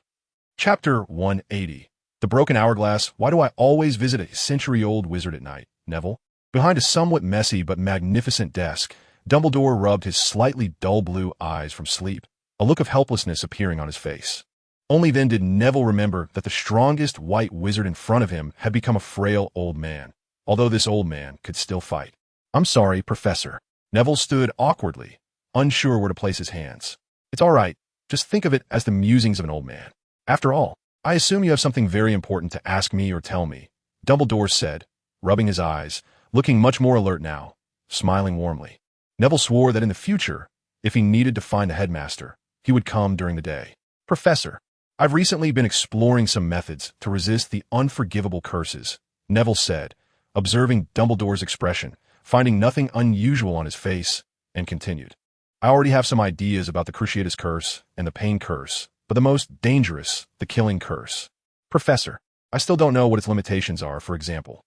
[SPEAKER 1] Chapter 180. The Broken Hourglass. Why do I always visit a century-old wizard at night, Neville? Behind a somewhat messy but magnificent desk, Dumbledore rubbed his slightly dull blue eyes from sleep, a look of helplessness appearing on his face. Only then did Neville remember that the strongest white wizard in front of him had become a frail old man, although this old man could still fight. "I'm sorry, Professor." Neville stood awkwardly, unsure where to place his hands. "It's all right. Just think of it as the musings of an old man. After all, I assume you have something very important to ask me or tell me," Dumbledore said, rubbing his eyes, looking much more alert now, smiling warmly. Neville swore that in the future, if he needed to find the headmaster, he would come during the day. "Professor, I've recently been exploring some methods to resist the unforgivable curses," Neville said, observing Dumbledore's expression, finding nothing unusual on his face, and continued. "I already have some ideas about the Cruciatus Curse and the Pain Curse, but the most dangerous, the Killing Curse. Professor, I still don't know what its limitations are, for example.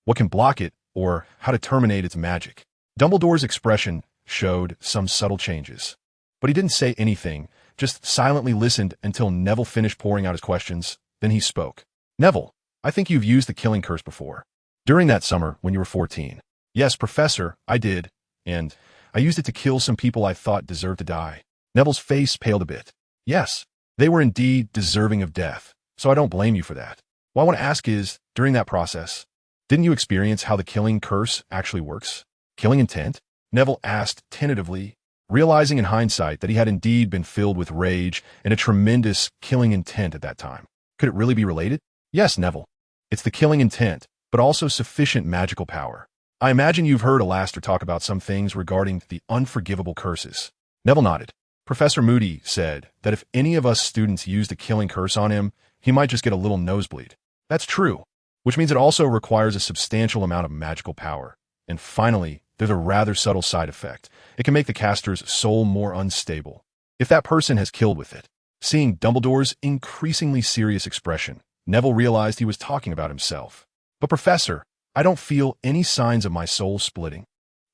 [SPEAKER 1] What can block it, or how to terminate its magic." Dumbledore's expression showed some subtle changes, but he didn't say anything, just silently listened until Neville finished pouring out his questions. Then he spoke. "Neville, I think you've used the Killing Curse before. During that summer when you were 14. "Yes, Professor, I did, and I used it to kill some people I thought deserved to die." Neville's face paled a bit. "Yes, they were indeed deserving of death, so I don't blame you for that. What I want to ask is, during that process, didn't you experience how the Killing Curse actually works? Killing intent?" Neville asked tentatively, realizing in hindsight that he had indeed been filled with rage and a tremendous killing intent at that time. Could it really be related? "Yes, Neville. It's the killing intent, but also sufficient magical power. I imagine you've heard Alastair talk about some things regarding the unforgivable curses." Neville nodded. "Professor Moody said that if any of us students used the Killing Curse on him, he might just get a little nosebleed." "That's true, which means it also requires a substantial amount of magical power. And finally, there's a rather subtle side effect. It can make the caster's soul more unstable, if that person has killed with it." Seeing Dumbledore's increasingly serious expression, Neville realized he was talking about himself. "But Professor, I don't feel any signs of my soul splitting."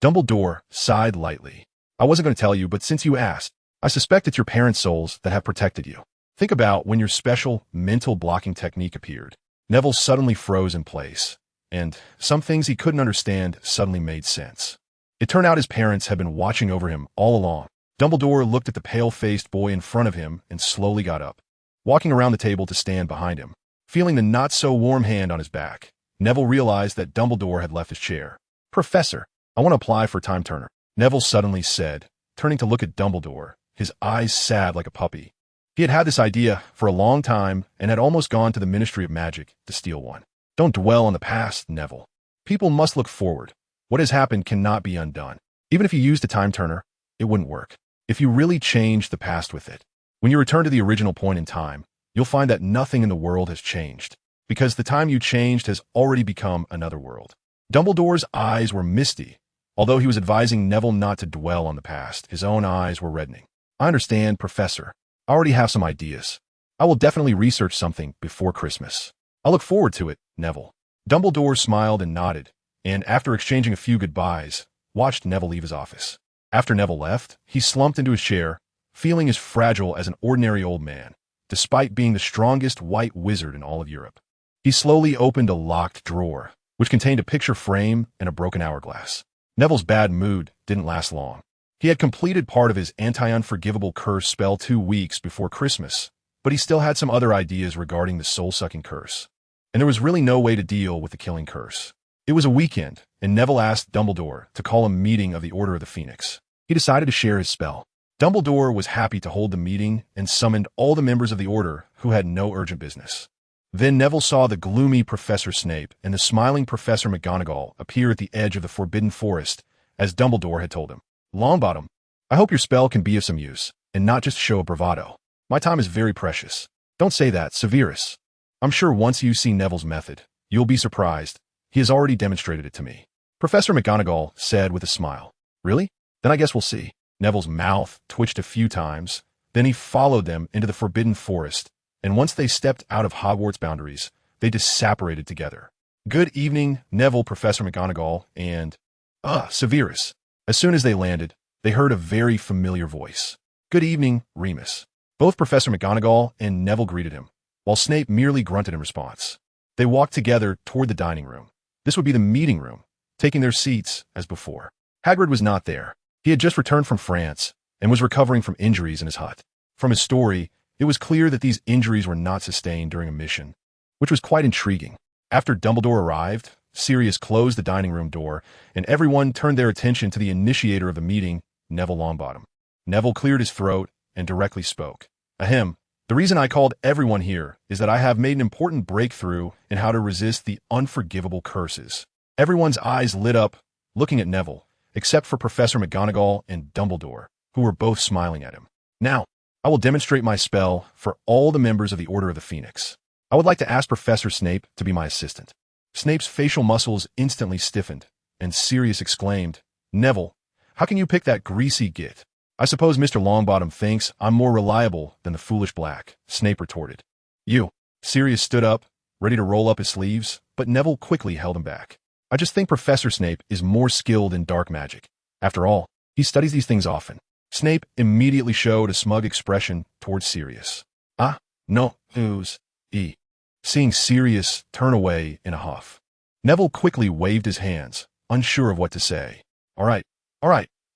[SPEAKER 1] Dumbledore sighed lightly. "I wasn't going to tell you, but since you asked, I suspect it's your parents' souls that have protected you. Think about when your special mental blocking technique appeared." Neville suddenly froze in place, and some things he couldn't understand suddenly made sense. It turned out his parents had been watching over him all along. Dumbledore looked at the pale-faced boy in front of him and slowly got up, walking around the table to stand behind him. Feeling the not-so-warm hand on his back, Neville realized that Dumbledore had left his chair. "Professor, I want to apply for Time Turner," Neville suddenly said, turning to look at Dumbledore, his eyes sad like a puppy. He had had this idea for a long time and had almost gone to the Ministry of Magic to steal one. "Don't dwell on the past, Neville. People must look forward. What has happened cannot be undone. Even if you used a Time Turner, it wouldn't work. If you really changed the past with it, when you return to the original point in time, you'll find that nothing in the world has changed, because the time you changed has already become another world." Dumbledore's eyes were misty. Although he was advising Neville not to dwell on the past, his own eyes were reddening. "I understand, Professor. I already have some ideas. I will definitely research something before Christmas. I look forward to it, Neville." Dumbledore smiled and nodded, and after exchanging a few goodbyes, watched Neville leave his office. After Neville left, he slumped into his chair, feeling as fragile as an ordinary old man, despite being the strongest white wizard in all of Europe. He slowly opened a locked drawer, which contained a picture frame and a broken hourglass. Neville's bad mood didn't last long. He had completed part of his anti-unforgivable curse spell 2 weeks before Christmas, but he still had some other ideas regarding the soul-sucking curse. And there was really no way to deal with the Killing Curse. It was a weekend, and Neville asked Dumbledore to call a meeting of the Order of the Phoenix. He decided to share his spell. Dumbledore was happy to hold the meeting and summoned all the members of the Order who had no urgent business. Then Neville saw the gloomy Professor Snape and the smiling Professor McGonagall appear at the edge of the Forbidden Forest, as Dumbledore had told him. "Longbottom, I hope your spell can be of some use, and not just show bravado. My time is very precious." "Don't say that, Severus. I'm sure once you see Neville's method, you'll be surprised. He has already demonstrated it to me," Professor McGonagall said with a smile. "Really? Then I guess we'll see." Neville's mouth twitched a few times, then he followed them into the Forbidden Forest, and once they stepped out of Hogwarts boundaries, they disapparated together. Good evening, Neville, Professor McGonagall, and, Severus. As soon as they landed, they heard a very familiar voice. Good evening, Remus. Both Professor McGonagall and Neville greeted him, while Snape merely grunted in response. They walked together toward the dining room. This would be the meeting room, taking their seats as before. Hagrid was not there. He had just returned from France and was recovering from injuries in his hut. From his story, it was clear that these injuries were not sustained during a mission, which was quite intriguing. After Dumbledore arrived, Sirius closed the dining room door, and everyone turned their attention to the initiator of the meeting, Neville Longbottom. Neville cleared his throat and directly spoke. Ahem. The reason I called everyone here is that I have made an important breakthrough in how to resist the unforgivable curses. Everyone's eyes lit up, looking at Neville, except for Professor McGonagall and Dumbledore, who were both smiling at him. Now, I will demonstrate my spell for all the members of the Order of the Phoenix. I would like to ask Professor Snape to be my assistant. Snape's facial muscles instantly stiffened, and Sirius exclaimed, Neville, how can you pick that greasy git? I suppose Mr. Longbottom thinks I'm more reliable than the foolish black, Snape retorted. You. Sirius stood up, ready to roll up his sleeves, but Neville quickly held him back. I just think Professor Snape is more skilled in dark magic. After all, he studies these things often. Snape immediately showed a smug expression towards Sirius. No, who's he? Seeing Sirius turn away in a huff. Neville quickly waved his hands, unsure of what to say. All right,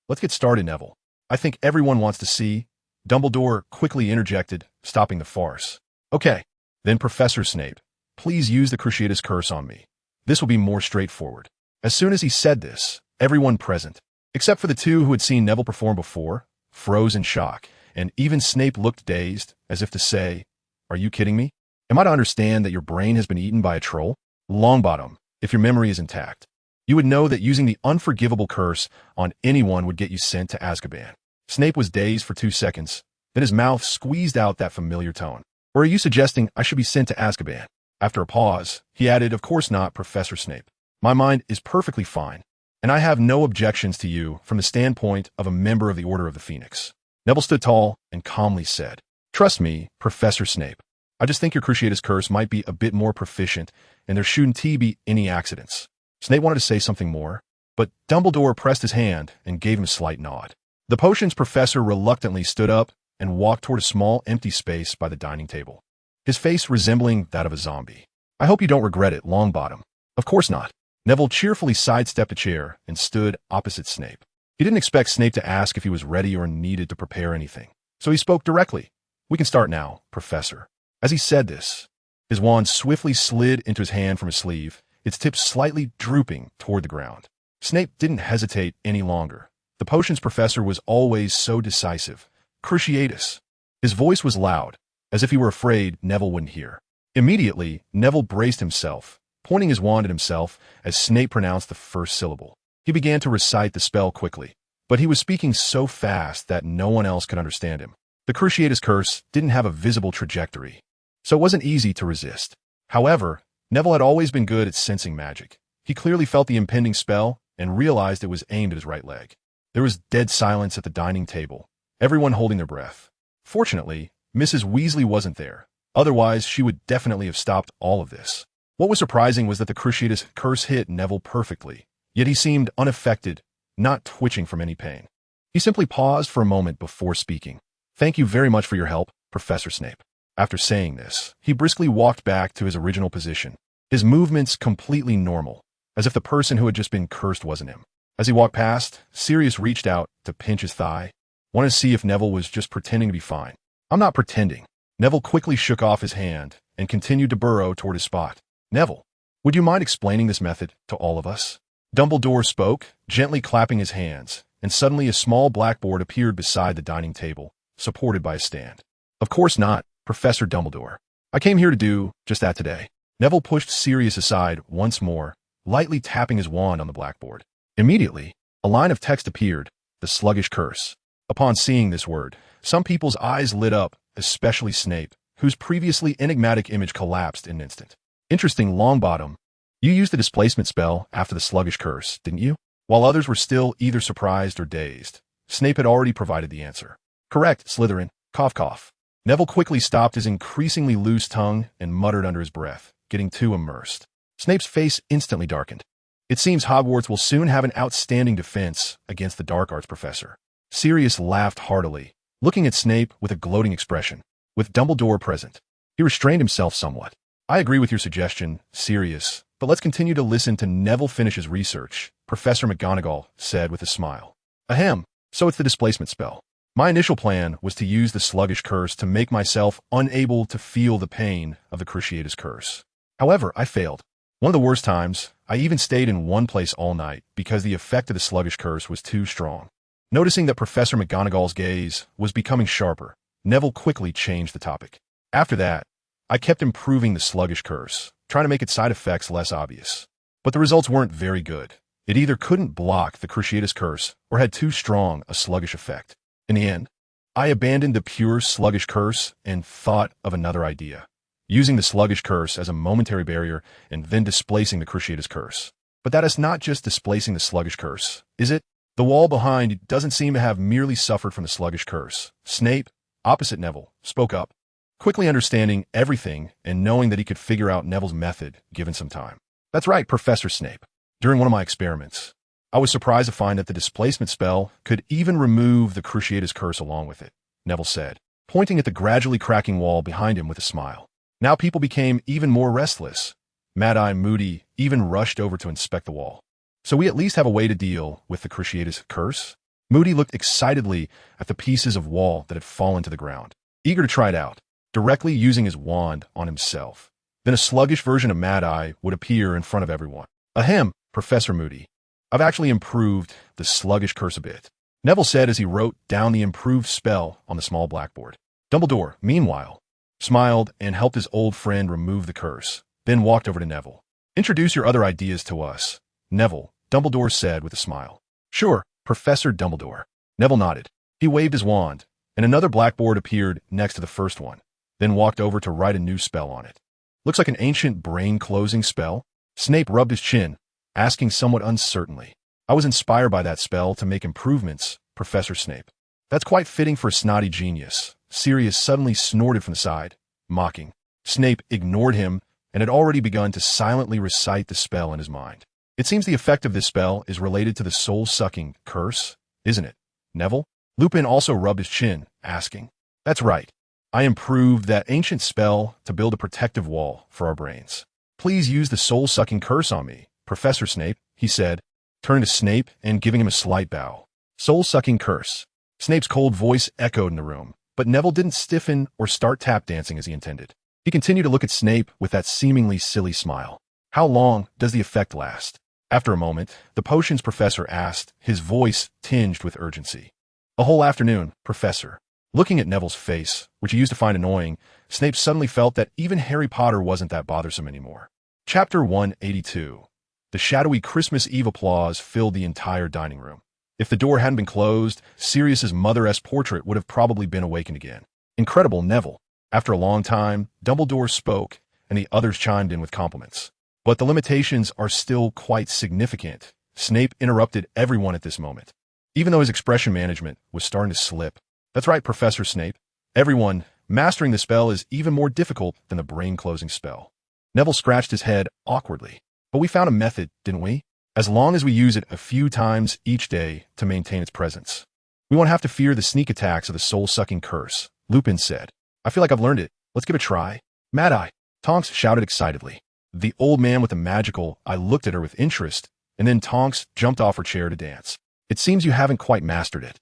[SPEAKER 1] let's get started, Neville. I think everyone wants to see. Dumbledore quickly interjected, stopping the farce. Okay, then Professor Snape, please use the Cruciatus Curse on me. This will be more straightforward. As soon as he said this, everyone present, except for the two who had seen Neville perform before, froze in shock, and even Snape looked dazed, as if to say, Are you kidding me? Am I to understand that your brain has been eaten by a troll? Longbottom, if your memory is intact, you would know that using the unforgivable curse on anyone would get you sent to Azkaban. Snape was dazed for 2 seconds, then his mouth squeezed out that familiar tone. Or are you suggesting I should be sent to Azkaban? After a pause, he added, Of course not, Professor Snape. My mind is perfectly fine, and I have no objections to you from the standpoint of a member of the Order of the Phoenix. Neville stood tall and calmly said, Trust me, Professor Snape. I just think your Cruciatus Curse might be a bit more proficient, and there shouldn't be any accidents. Snape wanted to say something more, but Dumbledore pressed his hand and gave him a slight nod. The potions professor reluctantly stood up and walked toward a small empty space by the dining table, his face resembling that of a zombie. I hope you don't regret it, Longbottom. Of course not. Neville cheerfully sidestepped a chair and stood opposite Snape. He didn't expect Snape to ask if he was ready or needed to prepare anything, so he spoke directly. We can start now, Professor. As he said this, his wand swiftly slid into his hand from his sleeve, its tip slightly drooping toward the ground. Snape didn't hesitate any longer. The potions professor was always so decisive. Cruciatus. His voice was loud, as if he were afraid Neville wouldn't hear. Immediately, Neville braced himself, pointing his wand at himself as Snape pronounced the first syllable. He began to recite the spell quickly, but he was speaking so fast that no one else could understand him. The Cruciatus Curse didn't have a visible trajectory, so it wasn't easy to resist. However, Neville had always been good at sensing magic. He clearly felt the impending spell and realized it was aimed at his right leg. There was dead silence at the dining table, everyone holding their breath. Fortunately, Mrs. Weasley wasn't there. Otherwise, she would definitely have stopped all of this. What was surprising was that the Cruciatus Curse hit Neville perfectly, yet he seemed unaffected, not twitching from any pain. He simply paused for a moment before speaking. Thank you very much for your help, Professor Snape. After saying this, he briskly walked back to his original position, his movements completely normal, as if the person who had just been cursed wasn't him. As he walked past, Sirius reached out to pinch his thigh, wanted to see if Neville was just pretending to be fine. I'm not pretending. Neville quickly shook off his hand and continued to burrow toward his spot. Neville, would you mind explaining this method to all of us? Dumbledore spoke, gently clapping his hands, and suddenly a small blackboard appeared beside the dining table, supported by a stand. Of course not, Professor Dumbledore. I came here to do just that today. Neville pushed Sirius aside once more, lightly tapping his wand on the blackboard. Immediately, a line of text appeared, the sluggish curse. Upon seeing this word, some people's eyes lit up, especially Snape, whose previously enigmatic image collapsed in an instant. Interesting, Longbottom. You used the displacement spell after the sluggish curse, didn't you? While others were still either surprised or dazed, Snape had already provided the answer. Correct, Slytherin. Cough cough. Neville quickly stopped his increasingly loose tongue and muttered under his breath, getting too immersed. Snape's face instantly darkened. It seems Hogwarts will soon have an outstanding defense against the dark arts professor. Sirius laughed heartily, looking at Snape with a gloating expression. With Dumbledore present, he restrained himself somewhat. I agree with your suggestion, Sirius, but let's continue to listen to Neville finish his research, Professor McGonagall said with a smile. Ahem, so it's the displacement spell. My initial plan was to use the sluggish curse to make myself unable to feel the pain of the Cruciatus curse. However, I failed. One of the worst times, I even stayed in one place all night because the effect of the sluggish curse was too strong. Noticing that Professor McGonagall's gaze was becoming sharper, Neville quickly changed the topic. After that, I kept improving the sluggish curse, trying to make its side effects less obvious. But the results weren't very good. It either couldn't block the Cruciatus curse or had too strong a sluggish effect. In the end, I abandoned the pure sluggish curse and thought of another idea, using the sluggish curse as a momentary barrier and then displacing the Cruciatus curse. But that is not just displacing the sluggish curse, is it? The wall behind doesn't seem to have merely suffered from the sluggish curse. Snape, opposite Neville, spoke up, quickly understanding everything and knowing that he could figure out Neville's method given some time. That's right, Professor Snape. During one of my experiments, I was surprised to find that the displacement spell could even remove the Cruciatus curse along with it, Neville said, pointing at the gradually cracking wall behind him with a smile. Now people became even more restless. Mad-Eye Moody even rushed over to inspect the wall. So we at least have a way to deal with the Cruciatus curse? Moody looked excitedly at the pieces of wall that had fallen to the ground, eager to try it out, directly using his wand on himself. Then a sluggish version of Mad-Eye would appear in front of everyone. Ahem, Professor Moody. I've actually improved the sluggish curse a bit, Neville said as he wrote down the improved spell on the small blackboard. Dumbledore, meanwhile, smiled and helped his old friend remove the curse, then walked over to Neville. Introduce your other ideas to us, Neville, Dumbledore said with a smile. Sure, Professor Dumbledore. Neville nodded. He waved his wand, and another blackboard appeared next to the first one, then walked over to write a new spell on it. Looks like an ancient brain-closing spell. Snape rubbed his chin, asking somewhat uncertainly. I was inspired by that spell to make improvements, Professor Snape. That's quite fitting for a snotty genius. Sirius suddenly snorted from the side, mocking. Snape ignored him and had already begun to silently recite the spell in his mind. It seems the effect of this spell is related to the soul-sucking curse, isn't it, Neville? Lupin also rubbed his chin, asking. That's right. I improved that ancient spell to build a protective wall for our brains. Please use the soul-sucking curse on me, Professor Snape, he said, turning to Snape and giving him a slight bow. Soul-sucking curse. Snape's cold voice echoed in the room, but Neville didn't stiffen or start tap dancing as he intended. He continued to look at Snape with that seemingly silly smile. How long does the effect last? After a moment, the potions professor asked, his voice tinged with urgency. A whole afternoon, Professor. Looking at Neville's face, which he used to find annoying, Snape suddenly felt that even Harry Potter wasn't that bothersome anymore. Chapter 182. The shadowy Christmas Eve applause filled the entire dining room. If the door hadn't been closed, Sirius's mother-esque portrait would have probably been awakened again. Incredible, Neville. After a long time, Dumbledore spoke, and the others chimed in with compliments. But the limitations are still quite significant. Snape interrupted everyone at this moment, even though his expression management was starting to slip. That's right, Professor Snape. Everyone, mastering the spell is even more difficult than the brain-closing spell. Neville scratched his head awkwardly. But we found a method, didn't we? As long as we use it a few times each day to maintain its presence. We won't have to fear the sneak attacks of the soul-sucking curse, Lupin said. I feel like I've learned it. Let's give it a try. Mad-Eye, Tonks shouted excitedly. The old man with the magical eye looked at her with interest, and then Tonks jumped off her chair to dance. It seems you haven't quite mastered it.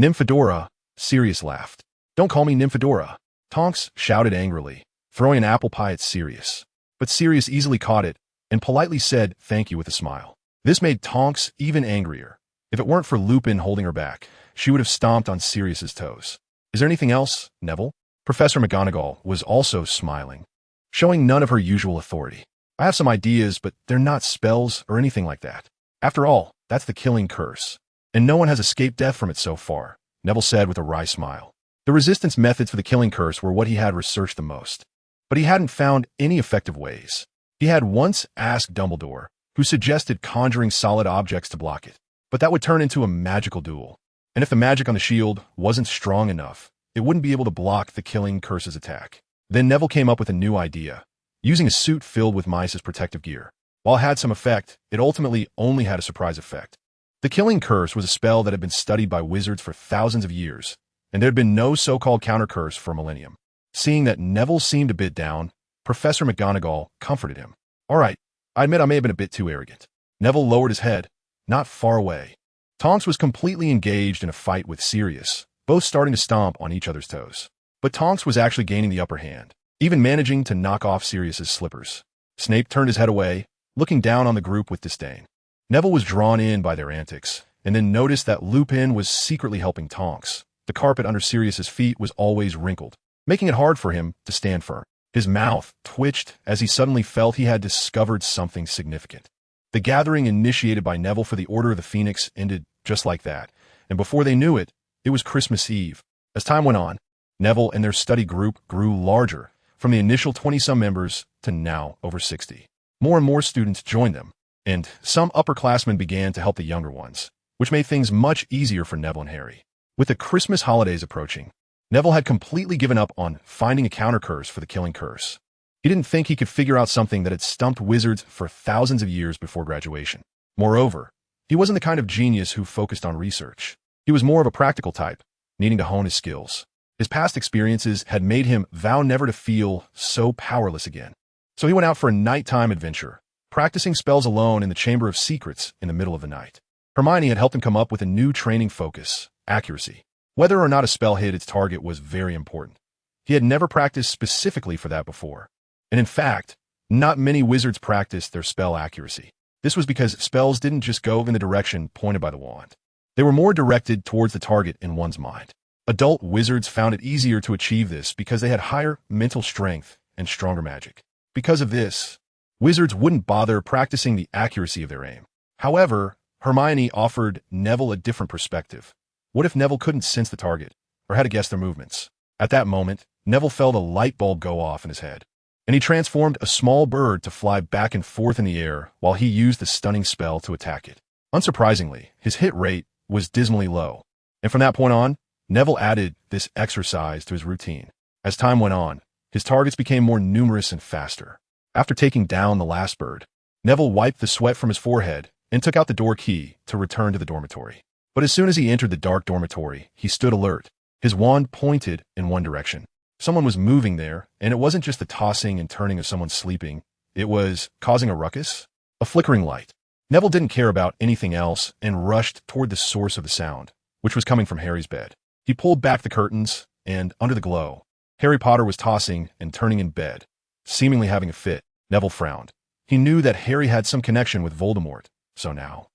[SPEAKER 1] Nymphadora, Sirius laughed. Don't call me Nymphadora, Tonks shouted angrily, throwing an apple pie at Sirius. But Sirius easily caught it and politely said thank you with a smile. This made Tonks even angrier. If it weren't for Lupin holding her back, she would have stomped on Sirius's toes. Is there anything else, Neville? Professor McGonagall was also smiling, showing none of her usual authority. I have some ideas, but they're not spells or anything like that. After all, that's the killing curse, and no one has escaped death from it so far, Neville said with a wry smile. The resistance methods for the killing curse were what he had researched the most, but he hadn't found any effective ways. He had once asked Dumbledore, who suggested conjuring solid objects to block it, but that would turn into a magical duel. And if the magic on the shield wasn't strong enough, it wouldn't be able to block the killing curse's attack. Then Neville came up with a new idea, using a suit filled with Mice's protective gear. While it had some effect, it ultimately only had a surprise effect. The Killing Curse was a spell that had been studied by wizards for thousands of years, and there had been no so-called counter-curse for a millennium. Seeing that Neville seemed a bit down, Professor McGonagall comforted him. All right, I admit I may have been a bit too arrogant. Neville lowered his head, not far away. Tonks was completely engaged in a fight with Sirius, both starting to stomp on each other's toes. But Tonks was actually gaining the upper hand, even managing to knock off Sirius's slippers. Snape turned his head away, looking down on the group with disdain. Neville was drawn in by their antics, and then noticed that Lupin was secretly helping Tonks. The carpet under Sirius's feet was always wrinkled, making it hard for him to stand firm. His mouth twitched as he suddenly felt he had discovered something significant. The gathering initiated by Neville for the Order of the Phoenix ended just like that, and before they knew it, it was Christmas Eve. As time went on, Neville and their study group grew larger, from the initial 20-some members to now over 60. More and more students joined them, and some upperclassmen began to help the younger ones, which made things much easier for Neville and Harry. With the Christmas holidays approaching, Neville had completely given up on finding a counter-curse for the Killing Curse. He didn't think he could figure out something that had stumped wizards for thousands of years before graduation. Moreover, he wasn't the kind of genius who focused on research. He was more of a practical type, needing to hone his skills. His past experiences had made him vow never to feel so powerless again. So he went out for a nighttime adventure, practicing spells alone in the Chamber of Secrets in the middle of the night. Hermione had helped him come up with a new training focus, accuracy. Whether or not a spell hit its target was very important. He had never practiced specifically for that before. And in fact, not many wizards practiced their spell accuracy. This was because spells didn't just go in the direction pointed by the wand. They were more directed towards the target in one's mind. Adult wizards found it easier to achieve this because they had higher mental strength and stronger magic. Because of this, wizards wouldn't bother practicing the accuracy of their aim. However, Hermione offered Neville a different perspective. What if Neville couldn't sense the target, or had to guess their movements? At that moment, Neville felt a light bulb go off in his head, and he transformed a small bird to fly back and forth in the air while he used the stunning spell to attack it. Unsurprisingly, his hit rate was dismally low, and from that point on, Neville added this exercise to his routine. As time went on, his targets became more numerous and faster. After taking down the last bird, Neville wiped the sweat from his forehead and took out the door key to return to the dormitory. But as soon as he entered the dark dormitory, he stood alert. His wand pointed in one direction. Someone was moving there, and it wasn't just the tossing and turning of someone sleeping. It was causing a ruckus, a flickering light. Neville didn't care about anything else and rushed toward the source of the sound, which was coming from Harry's bed. He pulled back the curtains, and under the glow, Harry Potter was tossing and turning in bed, seemingly having a fit. Neville frowned. He knew that Harry had some connection with Voldemort, so now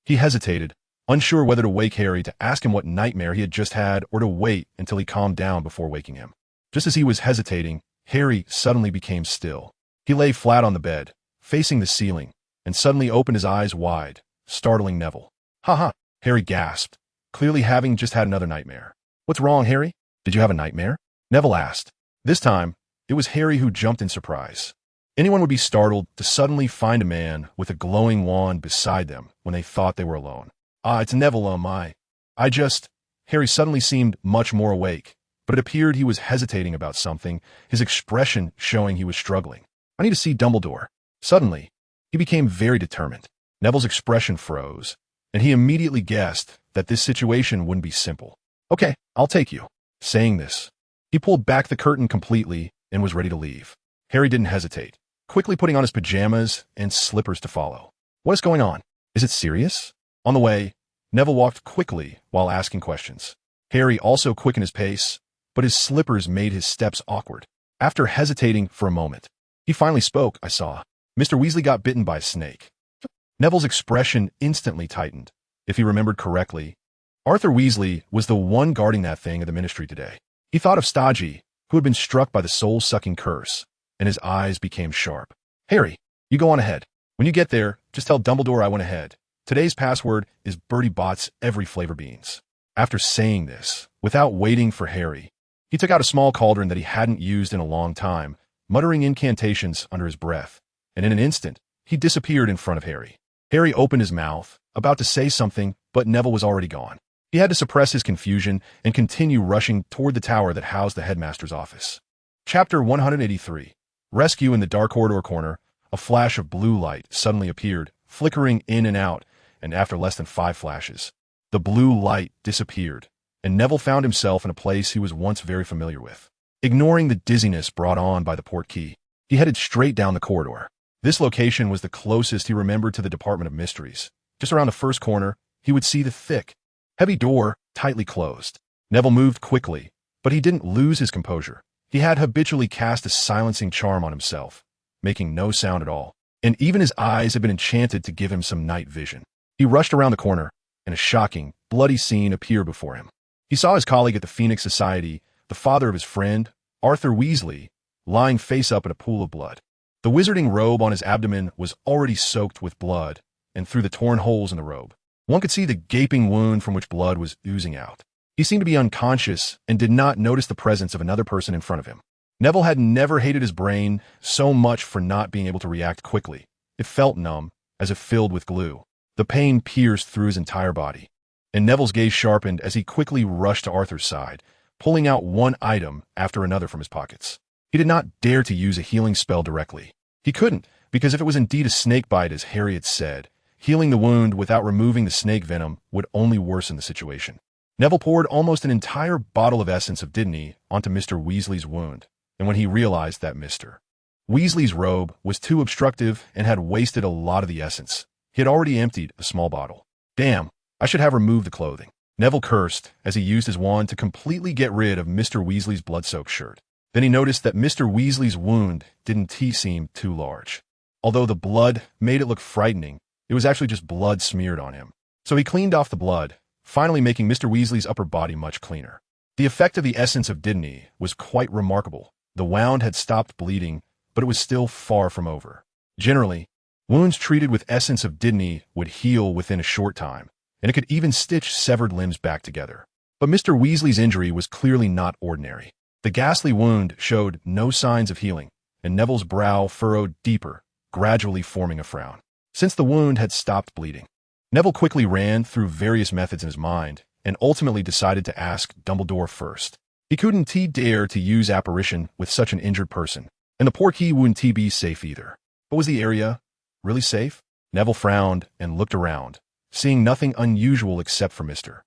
[SPEAKER 1] he hesitated, unsure whether to wake Harry to ask him what nightmare he had just had or to wait until he calmed down before waking him. Just as he was hesitating, Harry suddenly became still. He lay flat on the bed, facing the ceiling, and suddenly opened his eyes wide, startling Neville. "Ha ha," Harry gasped, clearly having just had another nightmare. "What's wrong, Harry? Did you have a nightmare?" Neville asked. This time, it was Harry who jumped in surprise. Anyone would be startled to suddenly find a man with a glowing wand beside them when they thought they were alone. It's Neville, Harry suddenly seemed much more awake, but it appeared he was hesitating about something, his expression showing he was struggling. "I need to see Dumbledore." Suddenly, he became very determined. Neville's expression froze, and he immediately guessed that this situation wouldn't be simple. "Okay, I'll take you." Saying this, he pulled back the curtain completely and was ready to leave. Harry didn't hesitate, quickly putting on his pajamas and slippers to follow. "What is going on? Is it serious?" On the way, Neville walked quickly while asking questions. Harry also quickened his pace, but his slippers made his steps awkward. After hesitating for a moment, he finally spoke. "I saw Mr. Weasley got bitten by a snake." Neville's expression instantly tightened. If he remembered correctly, Arthur Weasley was the one guarding that thing at the Ministry today. He thought of Stodgy, who had been struck by the soul-sucking curse, and his eyes became sharp. "Harry, you go on ahead. When you get there, just tell Dumbledore I went ahead. Today's password is Bertie Bott's every flavor beans." After saying this, without waiting for Harry, he took out a small cauldron that he hadn't used in a long time, muttering incantations under his breath, and in an instant, he disappeared in front of Harry. Harry opened his mouth, about to say something, but Neville was already gone. He had to suppress his confusion and continue rushing toward the tower that housed the headmaster's office. Chapter 183. Rescue in the Dark Corridor Corner. A A flash of blue light suddenly appeared, flickering in and out, and after less than 5 flashes, the blue light disappeared, and Neville found himself in a place he was once very familiar with. Ignoring the dizziness brought on by the port key, he headed straight down the corridor. This location was the closest he remembered to the Department of Mysteries. Just around the first corner, he would see the thick, heavy door tightly closed. Neville moved quickly, but he didn't lose his composure. He had habitually cast a silencing charm on himself, making no sound at all, and even his eyes had been enchanted to give him some night vision. He rushed around the corner, and a shocking, bloody scene appeared before him. He saw his colleague at the Phoenix Society, the father of his friend, Arthur Weasley, lying face up in a pool of blood. The wizarding robe on his abdomen was already soaked with blood, and through the torn holes in the robe, one could see the gaping wound from which blood was oozing out. He seemed to be unconscious and did not notice the presence of another person in front of him. Neville had never hated his brain so much for not being able to react quickly. It felt numb, as if filled with glue. The pain pierced through his entire body, and Neville's gaze sharpened as he quickly rushed to Arthur's side, pulling out one item after another from his pockets. He did not dare to use a healing spell directly. He couldn't, because if it was indeed a snake bite, as Harry had said, healing the wound without removing the snake venom would only worsen the situation. Neville poured almost an entire bottle of essence of Dittany onto Mr. Weasley's wound, and when he realized that Mr. Weasley's robe was too obstructive and had wasted a lot of the essence, he had already emptied a small bottle. Damn, I should have removed the clothing. Neville cursed as he used his wand to completely get rid of Mr. Weasley's blood-soaked shirt. Then he noticed that Mr. Weasley's wound didn't seem too large. Although the blood made it look frightening, it was actually just blood smeared on him. So he cleaned off the blood, finally making Mr. Weasley's upper body much cleaner. The effect of the essence of Dittany was quite remarkable. The wound had stopped bleeding, but it was still far from over. Generally, wounds treated with essence of Dittany would heal within a short time, and it could even stitch severed limbs back together. But Mr. Weasley's injury was clearly not ordinary. The ghastly wound showed no signs of healing, and Neville's brow furrowed deeper, gradually forming a frown. Since the wound had stopped bleeding, Neville quickly ran through various methods in his mind and ultimately decided to ask Dumbledore first. He couldn't dare to use apparition with such an injured person, and the poor key wouldn't be safe either. But was the area really safe? Neville frowned and looked around, seeing nothing unusual except for Mr.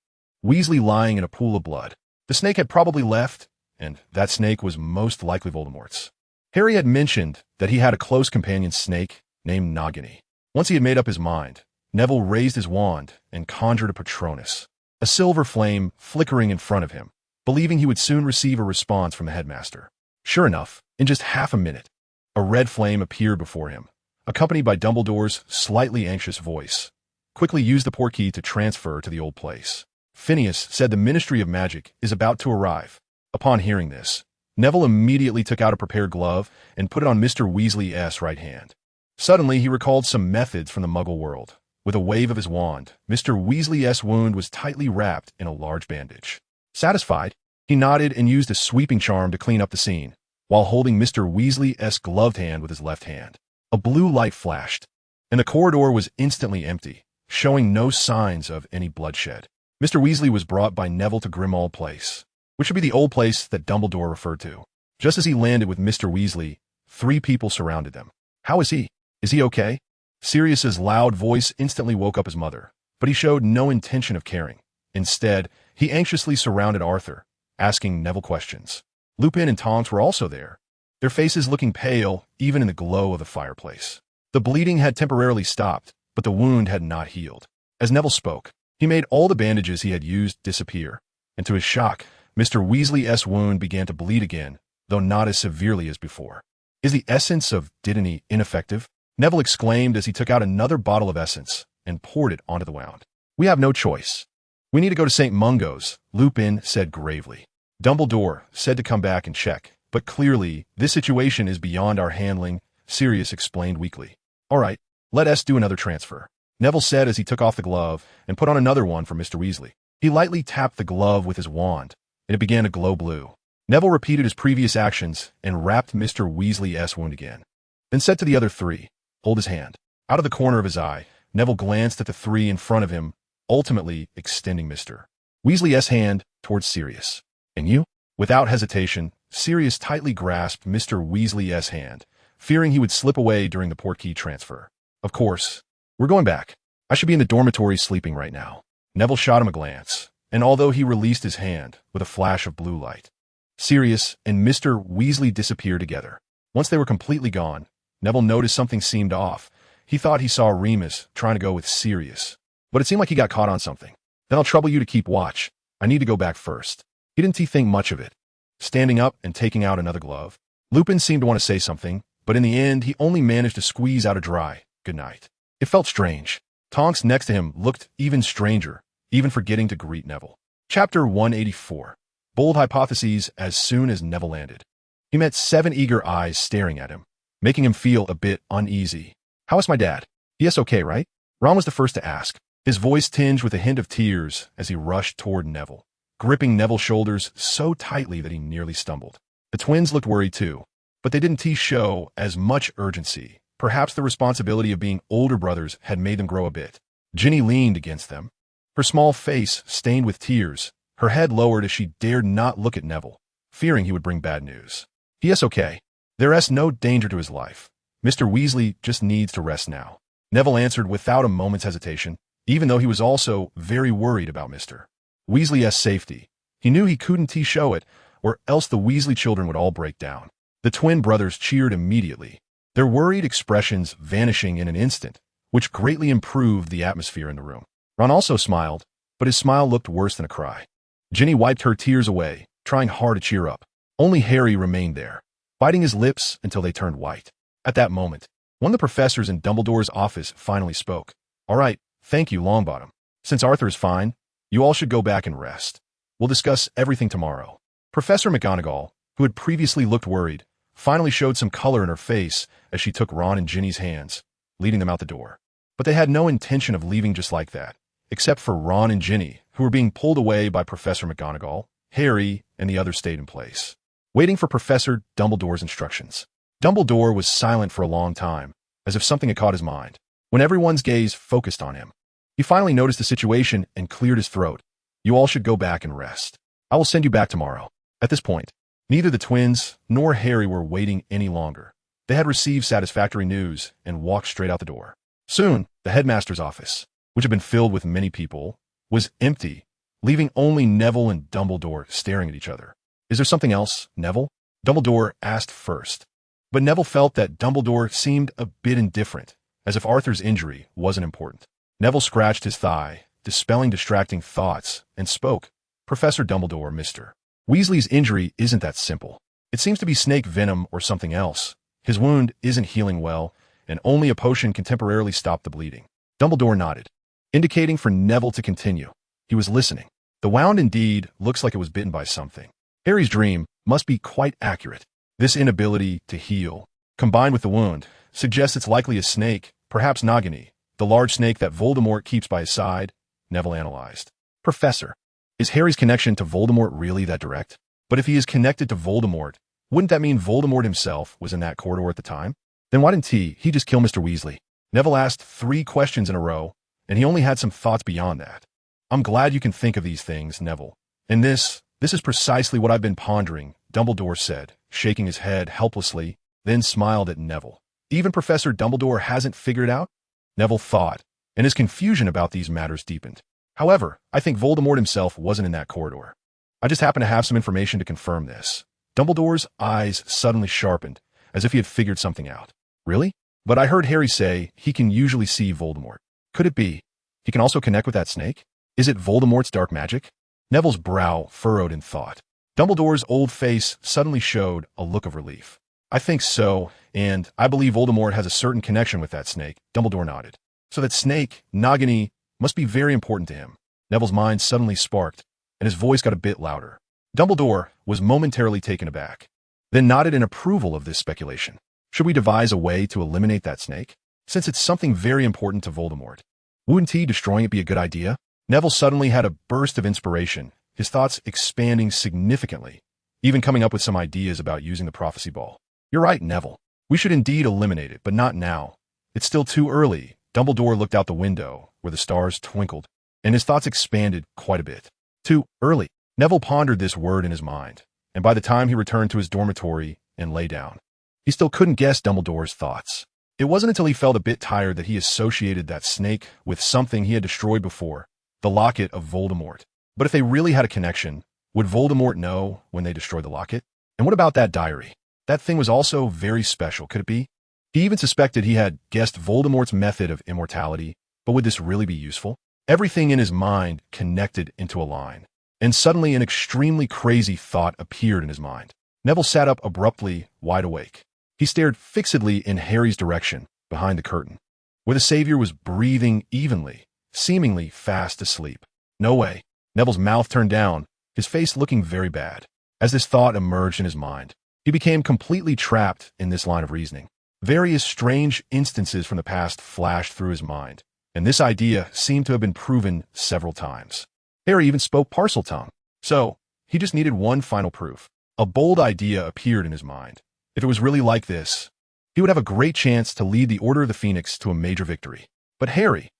[SPEAKER 1] Weasley lying in a pool of blood. The snake had probably left, and that snake was most likely Voldemort's. Harry had mentioned that he had a close companion snake named Nagini. Once he had made up his mind, Neville raised his wand and conjured a Patronus, a silver flame flickering in front of him, believing he would soon receive a response from the headmaster. Sure enough, in just half a minute, a red flame appeared before him, accompanied by Dumbledore's slightly anxious voice. Quickly use the portkey to transfer to the old place. Phineas said the Ministry of Magic is about to arrive. Upon hearing this, Neville immediately took out a prepared glove and put it on Mr. Weasley's right hand. Suddenly, he recalled some methods from the Muggle world. With a wave of his wand, Mr. Weasley's wound was tightly wrapped in a large bandage. Satisfied, he nodded and used a sweeping charm to clean up the scene, while holding Mr. Weasley's gloved hand with his left hand. A blue light flashed, and the corridor was instantly empty, showing no signs of any bloodshed. Mr. Weasley was brought by Neville to Grimmauld Place, which should be the old place that Dumbledore referred to. Just as he landed with Mr. Weasley, 3 people surrounded them. How is he? Is he okay? Sirius's loud voice instantly woke up his mother, but he showed no intention of caring. Instead, he anxiously surrounded Arthur, asking Neville questions. Lupin and Tonks were also there, their faces looking pale even in the glow of the fireplace. The bleeding had temporarily stopped, but the wound had not healed. As Neville spoke, he made all the bandages he had used disappear, and to his shock, Mr. Weasley's wound began to bleed again, though not as severely as before. Is the essence of Dittany ineffective? Neville exclaimed as he took out another bottle of essence and poured it onto the wound. We have no choice. We need to go to St. Mungo's, Lupin said gravely. Dumbledore said to come back and check, but clearly this situation is beyond our handling, Sirius explained weakly. All right, let us do another transfer, Neville said as he took off the glove and put on another one for Mr. Weasley. He lightly tapped the glove with his wand, and it began to glow blue. Neville repeated his previous actions and wrapped Mr. Weasley's wound again, then said to the other 3, hold his hand. Out of the corner of his eye, Neville glanced at the 3 in front of him, ultimately extending Mr. Weasley's hand towards Sirius. And you? Without hesitation, Sirius tightly grasped Mr. Weasley's hand, fearing he would slip away during the portkey transfer. Of course. We're going back. I should be in the dormitory sleeping right now. Neville shot him a glance, and although he released his hand with a flash of blue light, Sirius and Mr. Weasley disappeared together. Once they were completely gone, Neville noticed something seemed off. He thought he saw Remus trying to go with Sirius, but it seemed like he got caught on something. Then I'll trouble you to keep watch. I need to go back first. He didn't think much of it. Standing up and taking out another glove, Lupin seemed to want to say something, but in the end, he only managed to squeeze out a dry good night. It felt strange. Tonks next to him looked even stranger, even forgetting to greet Neville. Chapter 184. Bold hypotheses. As soon as Neville landed, he met 7 eager eyes staring at him, making him feel a bit uneasy. How is my dad? Yes, okay, right? Ron was the first to ask, his voice tinged with a hint of tears as he rushed toward Neville, gripping Neville's shoulders so tightly that he nearly stumbled. The twins looked worried too, but they didn't show as much urgency. Perhaps the responsibility of being older brothers had made them grow a bit. Ginny leaned against them, her small face stained with tears, her head lowered as she dared not look at Neville, fearing he would bring bad news. Yes, okay. There's no danger to his life. Mr. Weasley just needs to rest now. Neville answered without a moment's hesitation, even though he was also very worried about Mr. Weasley's safety. He knew he couldn't show it, or else the Weasley children would all break down. The twin brothers cheered immediately, their worried expressions vanishing in an instant, which greatly improved the atmosphere in the room. Ron also smiled, but his smile looked worse than a cry. Ginny wiped her tears away, trying hard to cheer up. Only Harry remained there, biting his lips until they turned white. At that moment, one of the professors in Dumbledore's office finally spoke. All right, thank you, Longbottom. Since Arthur is fine, you all should go back and rest. We'll discuss everything tomorrow. Professor McGonagall, who had previously looked worried, finally showed some color in her face as she took Ron and Ginny's hands, leading them out the door. But they had no intention of leaving just like that, except for Ron and Ginny, who were being pulled away by Professor McGonagall. Harry and the others stayed in place, waiting for Professor Dumbledore's instructions. Dumbledore was silent for a long time, as if something had caught his mind. When everyone's gaze focused on him, he finally noticed the situation and cleared his throat. You all should go back and rest. I will send you back tomorrow. At this point, neither the twins nor Harry were waiting any longer. They had received satisfactory news and walked straight out the door. Soon, the headmaster's office, which had been filled with many people, was empty, leaving only Neville and Dumbledore staring at each other. Is there something else, Neville? Dumbledore asked first. But Neville felt that Dumbledore seemed a bit indifferent, as if Arthur's injury wasn't important. Neville scratched his thigh, dispelling distracting thoughts, and spoke. Professor Dumbledore, Mr. Weasley's injury isn't that simple. It seems to be snake venom or something else. His wound isn't healing well, and only a potion can temporarily stop the bleeding. Dumbledore nodded, indicating for Neville to continue. He was listening. The wound indeed looks like it was bitten by something. Harry's dream must be quite accurate. This inability to heal, combined with the wound, suggests it's likely a snake, perhaps Nagini, the large snake that Voldemort keeps by his side, Neville analyzed. Professor, is Harry's connection to Voldemort really that direct? But if he is connected to Voldemort, wouldn't that mean Voldemort himself was in that corridor at the time? Then why didn't he just kill Mr. Weasley? Neville asked 3 questions in a row, and he only had some thoughts beyond that. I'm glad you can think of these things, Neville. And this is precisely what I've been pondering, Dumbledore said, shaking his head helplessly, then smiled at Neville. Even Professor Dumbledore hasn't figured it out? Neville thought, and his confusion about these matters deepened. However, I think Voldemort himself wasn't in that corridor. I just happen to have some information to confirm this. Dumbledore's eyes suddenly sharpened, as if he had figured something out. Really? But I heard Harry say he can usually see Voldemort. Could it be he can also connect with that snake? Is it Voldemort's dark magic? Neville's brow furrowed in thought. Dumbledore's old face suddenly showed a look of relief. I think so, and I believe Voldemort has a certain connection with that snake. Dumbledore nodded. So that snake, Nagini, must be very important to him. Neville's mind suddenly sparked, and his voice got a bit louder. Dumbledore was momentarily taken aback, then nodded in approval of this speculation. Should we devise a way to eliminate that snake? Since it's something very important to Voldemort, wouldn't destroying it be a good idea? Neville suddenly had a burst of inspiration, his thoughts expanding significantly, even coming up with some ideas about using the prophecy ball. You're right, Neville. We should indeed eliminate it, but not now. It's still too early. Dumbledore looked out the window, where the stars twinkled, and his thoughts expanded quite a bit. Too early. Neville pondered this word in his mind, and by the time he returned to his dormitory and lay down, He still couldn't guess Dumbledore's thoughts. It wasn't until he felt a bit tired that he associated that snake with something he had destroyed before, the locket of Voldemort. But if they really had a connection, would Voldemort know when they destroyed the locket? And what about that diary? That thing was also very special, could it be? He even suspected he had guessed Voldemort's method of immortality, but would this really be useful? Everything in his mind connected into a line. And suddenly an extremely crazy thought appeared in his mind. Neville sat up abruptly, wide awake. He stared fixedly in Harry's direction, behind the curtain, where the Savior was breathing evenly, seemingly fast asleep. No way. Neville's mouth turned down, his face looking very bad. As this thought emerged in his mind, he became completely trapped in this line of reasoning. Various strange instances from the past flashed through his mind, and this idea seemed to have been proven several times. Harry even spoke Parseltongue, so he just needed one final proof. A bold idea appeared in his mind. If it was really like this, he would have a great chance to lead the Order of the Phoenix to a major victory. But Harry,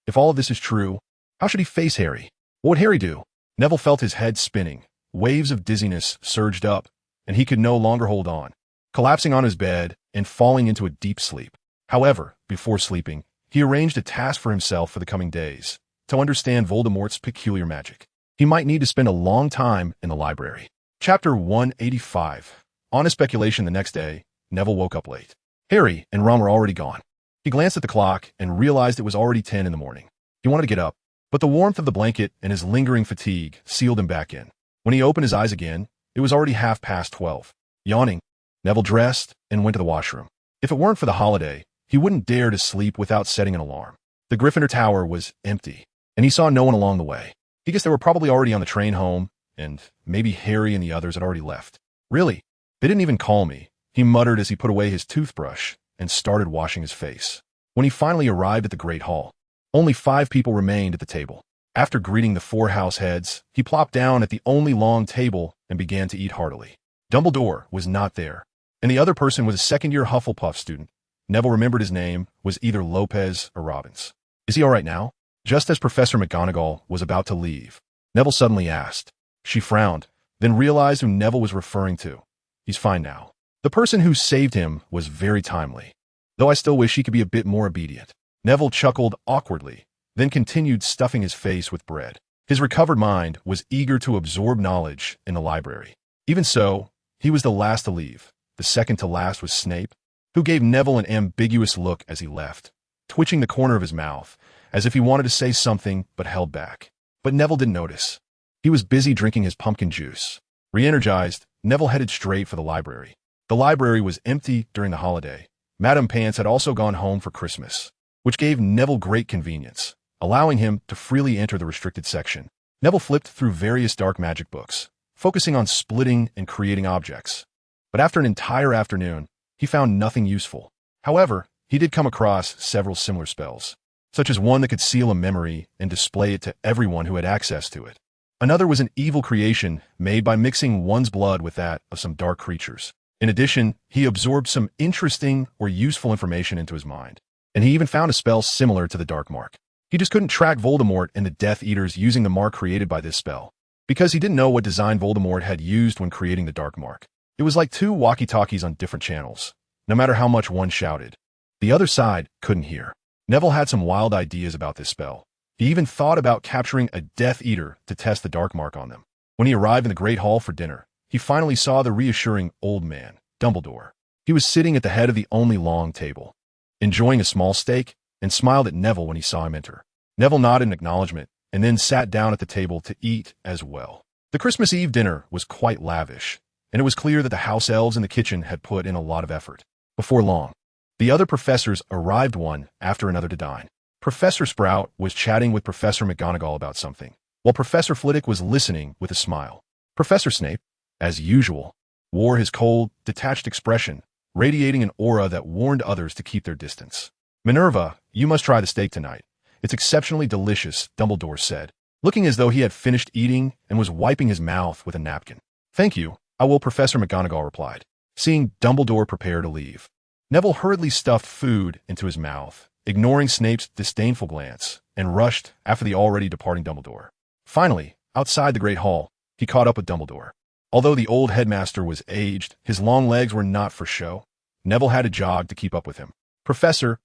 [SPEAKER 1] if all of this is true, how should he face Harry? What would Harry do? Neville felt his head spinning. Waves of dizziness surged up, and he could no longer hold on, collapsing on his bed and falling into a deep sleep. However, before sleeping, he arranged a task for himself for the coming days, to understand Voldemort's peculiar magic. He might need to spend a long time in the library. Chapter 185. On a speculation the next day, Neville woke up late. Harry and Ron were already gone. He glanced at the clock and realized it was already 10 in the morning. He wanted to get up, but the warmth of the blanket and his lingering fatigue sealed him back in. When he opened his eyes again, it was already 12:30. Yawning, Neville dressed and went to the washroom. If it weren't for the holiday, he wouldn't dare to sleep without setting an alarm. The Gryffindor Tower was empty, and he saw no one along the way. He guessed they were probably already on the train home, and maybe Harry and the others had already left. Really? They didn't even call me, he muttered as he put away his toothbrush and started washing his face. When he finally arrived at the Great Hall, only 5 people remained at the table. After greeting the 4 house heads, he plopped down at the only long table and began to eat heartily. Dumbledore was not there, and the other person was a second-year Hufflepuff student. Neville remembered his name was either Lopez or Robbins. Is he all right now? Just as Professor McGonagall was about to leave, Neville suddenly asked. She frowned, then realized who Neville was referring to. He's fine now. The person who saved him was very timely, though I still wish he could be a bit more obedient. Neville chuckled awkwardly, then continued stuffing his face with bread. His recovered mind was eager to absorb knowledge in the library. Even so, he was the last to leave. The second to last was Snape, who gave Neville an ambiguous look as he left, twitching the corner of his mouth, as if he wanted to say something but held back. But Neville didn't notice. He was busy drinking his pumpkin juice. Re-energized, Neville headed straight for the library. The library was empty during the holiday. Madame Pants had also gone home for Christmas, which gave Neville great convenience, allowing him to freely enter the restricted section. Neville flipped through various dark magic books, focusing on splitting and creating objects. But after an entire afternoon, he found nothing useful. However, he did come across several similar spells, such as one that could seal a memory and display it to everyone who had access to it. Another was an evil creation made by mixing one's blood with that of some dark creatures. In addition, he absorbed some interesting or useful information into his mind, and he even found a spell similar to the Dark Mark. He just couldn't track Voldemort and the Death Eaters using the mark created by this spell, because he didn't know what design Voldemort had used when creating the Dark Mark. It was like 2 walkie-talkies on different channels. No matter how much one shouted, the other side couldn't hear. Neville had some wild ideas about this spell. He even thought about capturing a Death Eater to test the Dark Mark on them. When he arrived in the Great Hall for dinner, he finally saw the reassuring old man, Dumbledore. He was sitting at the head of the only long table, enjoying a small steak, and smiled at Neville when he saw him enter. Neville nodded in acknowledgement, and then sat down at the table to eat as well. The Christmas Eve dinner was quite lavish, and it was clear that the house elves in the kitchen had put in a lot of effort. Before long, the other professors arrived one after another to dine. Professor Sprout was chatting with Professor McGonagall about something, while Professor Flitwick was listening with a smile. Professor Snape, as usual, wore his cold, detached expression, radiating an aura that warned others to keep their distance. Minerva, you must try the steak tonight. It's exceptionally delicious, Dumbledore said, looking as though he had finished eating and was wiping his mouth with a napkin. Thank you, I will, Professor McGonagall replied, seeing Dumbledore prepare to leave. Neville hurriedly stuffed food into his mouth, ignoring Snape's disdainful glance, and rushed after the already departing Dumbledore. Finally, outside the Great Hall, he caught up with Dumbledore. Although the old headmaster was aged, his long legs were not for show. Neville had to jog to keep up with him. Professor,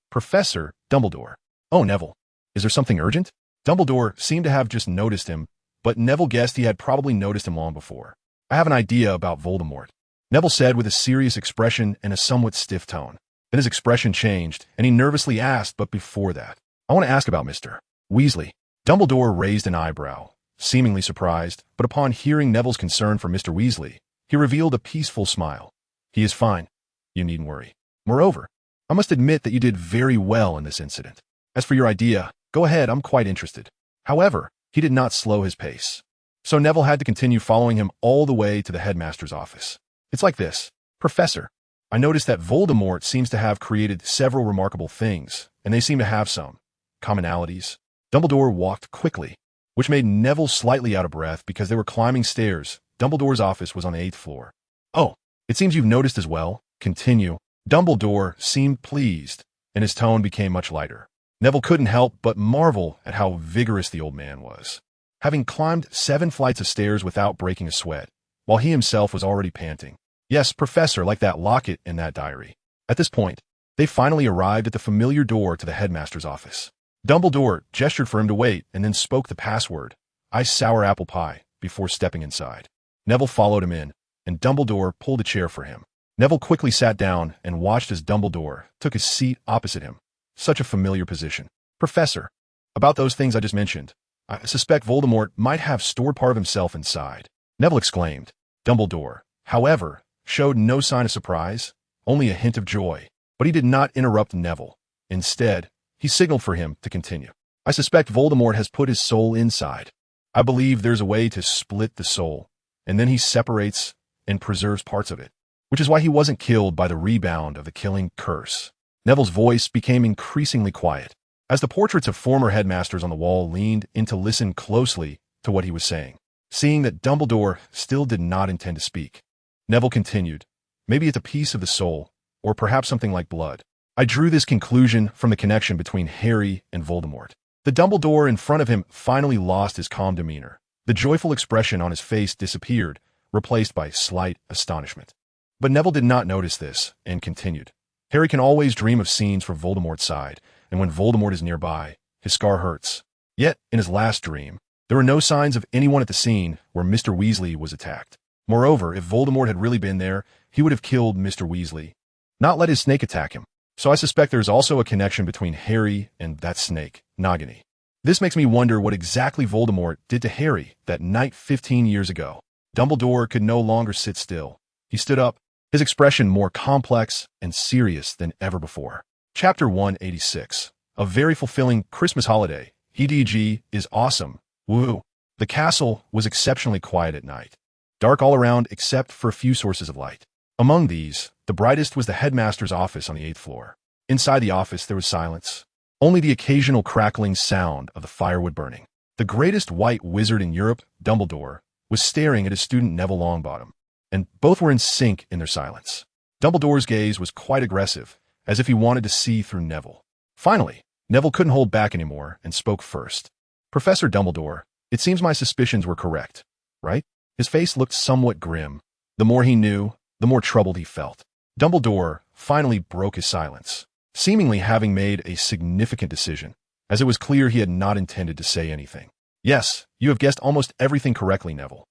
[SPEAKER 1] Dumbledore. Oh, Neville. Is there something urgent? Dumbledore seemed to have just noticed him, but Neville guessed he had probably noticed him long before. I have an idea about Voldemort, Neville said with a serious expression and a somewhat stiff tone. Then his expression changed, and he nervously asked, but before that, I want to ask about Mr. Weasley. Dumbledore raised an eyebrow, seemingly surprised, but upon hearing Neville's concern for Mr. Weasley, he revealed a peaceful smile. He is fine. You needn't worry. Moreover, I must admit that you did very well in this incident. As for your idea, go ahead, I'm quite interested. However, he did not slow his pace. So Neville had to continue following him all the way to the headmaster's office. It's like this. Professor, I noticed that Voldemort seems to have created several remarkable things, and they seem to have some commonalities. Dumbledore walked quickly, which made Neville slightly out of breath because they were climbing stairs. Dumbledore's office was on the 8th floor. Oh, it seems you've noticed as well. Continue. Dumbledore seemed pleased, and his tone became much lighter. Neville couldn't help but marvel at how vigorous the old man was, having climbed 7 flights of stairs without breaking a sweat, while he himself was already panting. Yes, Professor, like that locket in that diary. At this point, they finally arrived at the familiar door to the headmaster's office. Dumbledore gestured for him to wait and then spoke the password, "Ice sour apple pie," before stepping inside. Neville followed him in, and Dumbledore pulled a chair for him. Neville quickly sat down and watched as Dumbledore took his seat opposite him. Such a familiar position. Professor, about those things I just mentioned, I suspect Voldemort might have stored part of himself inside. Neville exclaimed. Dumbledore, however, showed no sign of surprise, only a hint of joy. But he did not interrupt Neville. Instead, he signaled for him to continue. I suspect Voldemort has put his soul inside. I believe there's a way to split the soul, and then he separates and preserves parts of it, which is why he wasn't killed by the rebound of the killing curse. Neville's voice became increasingly quiet, as the portraits of former headmasters on the wall leaned in to listen closely to what he was saying. Seeing that Dumbledore still did not intend to speak, Neville continued, maybe it's a piece of the soul, or perhaps something like blood. I drew this conclusion from the connection between Harry and Voldemort. The Dumbledore in front of him finally lost his calm demeanor. The joyful expression on his face disappeared, replaced by slight astonishment. But Neville did not notice this, and continued. Harry can always dream of scenes from Voldemort's side, and when Voldemort is nearby, his scar hurts. Yet, in his last dream, there were no signs of anyone at the scene where Mr. Weasley was attacked. Moreover, if Voldemort had really been there, he would have killed Mr. Weasley, not let his snake attack him. So I suspect there's also a connection between Harry and that snake, Nagini. This makes me wonder what exactly Voldemort did to Harry that night 15 years ago. Dumbledore could no longer sit still. He stood up, his expression more complex and serious than ever before. Chapter 186. A very fulfilling Christmas holiday. EDG is awesome. Woo. The castle was exceptionally quiet at night. Dark all around except for a few sources of light. Among these, the brightest was the headmaster's office on the 8th floor. Inside the office, there was silence. Only the occasional crackling sound of the firewood burning. The greatest white wizard in Europe, Dumbledore, was staring at his student Neville Longbottom, and both were in sync in their silence. Dumbledore's gaze was quite aggressive, as if he wanted to see through Neville. Finally, Neville couldn't hold back anymore and spoke first. Professor Dumbledore, it seems my suspicions were correct, right? His face looked somewhat grim. The more he knew, the more troubled he felt. Dumbledore finally broke his silence, seemingly having made a significant decision, as it was clear he had not intended to say anything. Yes, you have guessed almost everything correctly, Neville.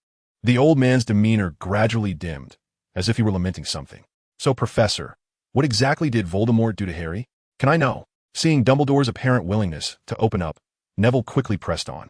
[SPEAKER 1] The old man's demeanor gradually dimmed, as if he were lamenting something. So, Professor, what exactly did Voldemort do to Harry? Can I know? Seeing Dumbledore's apparent willingness to open up, Neville quickly pressed on.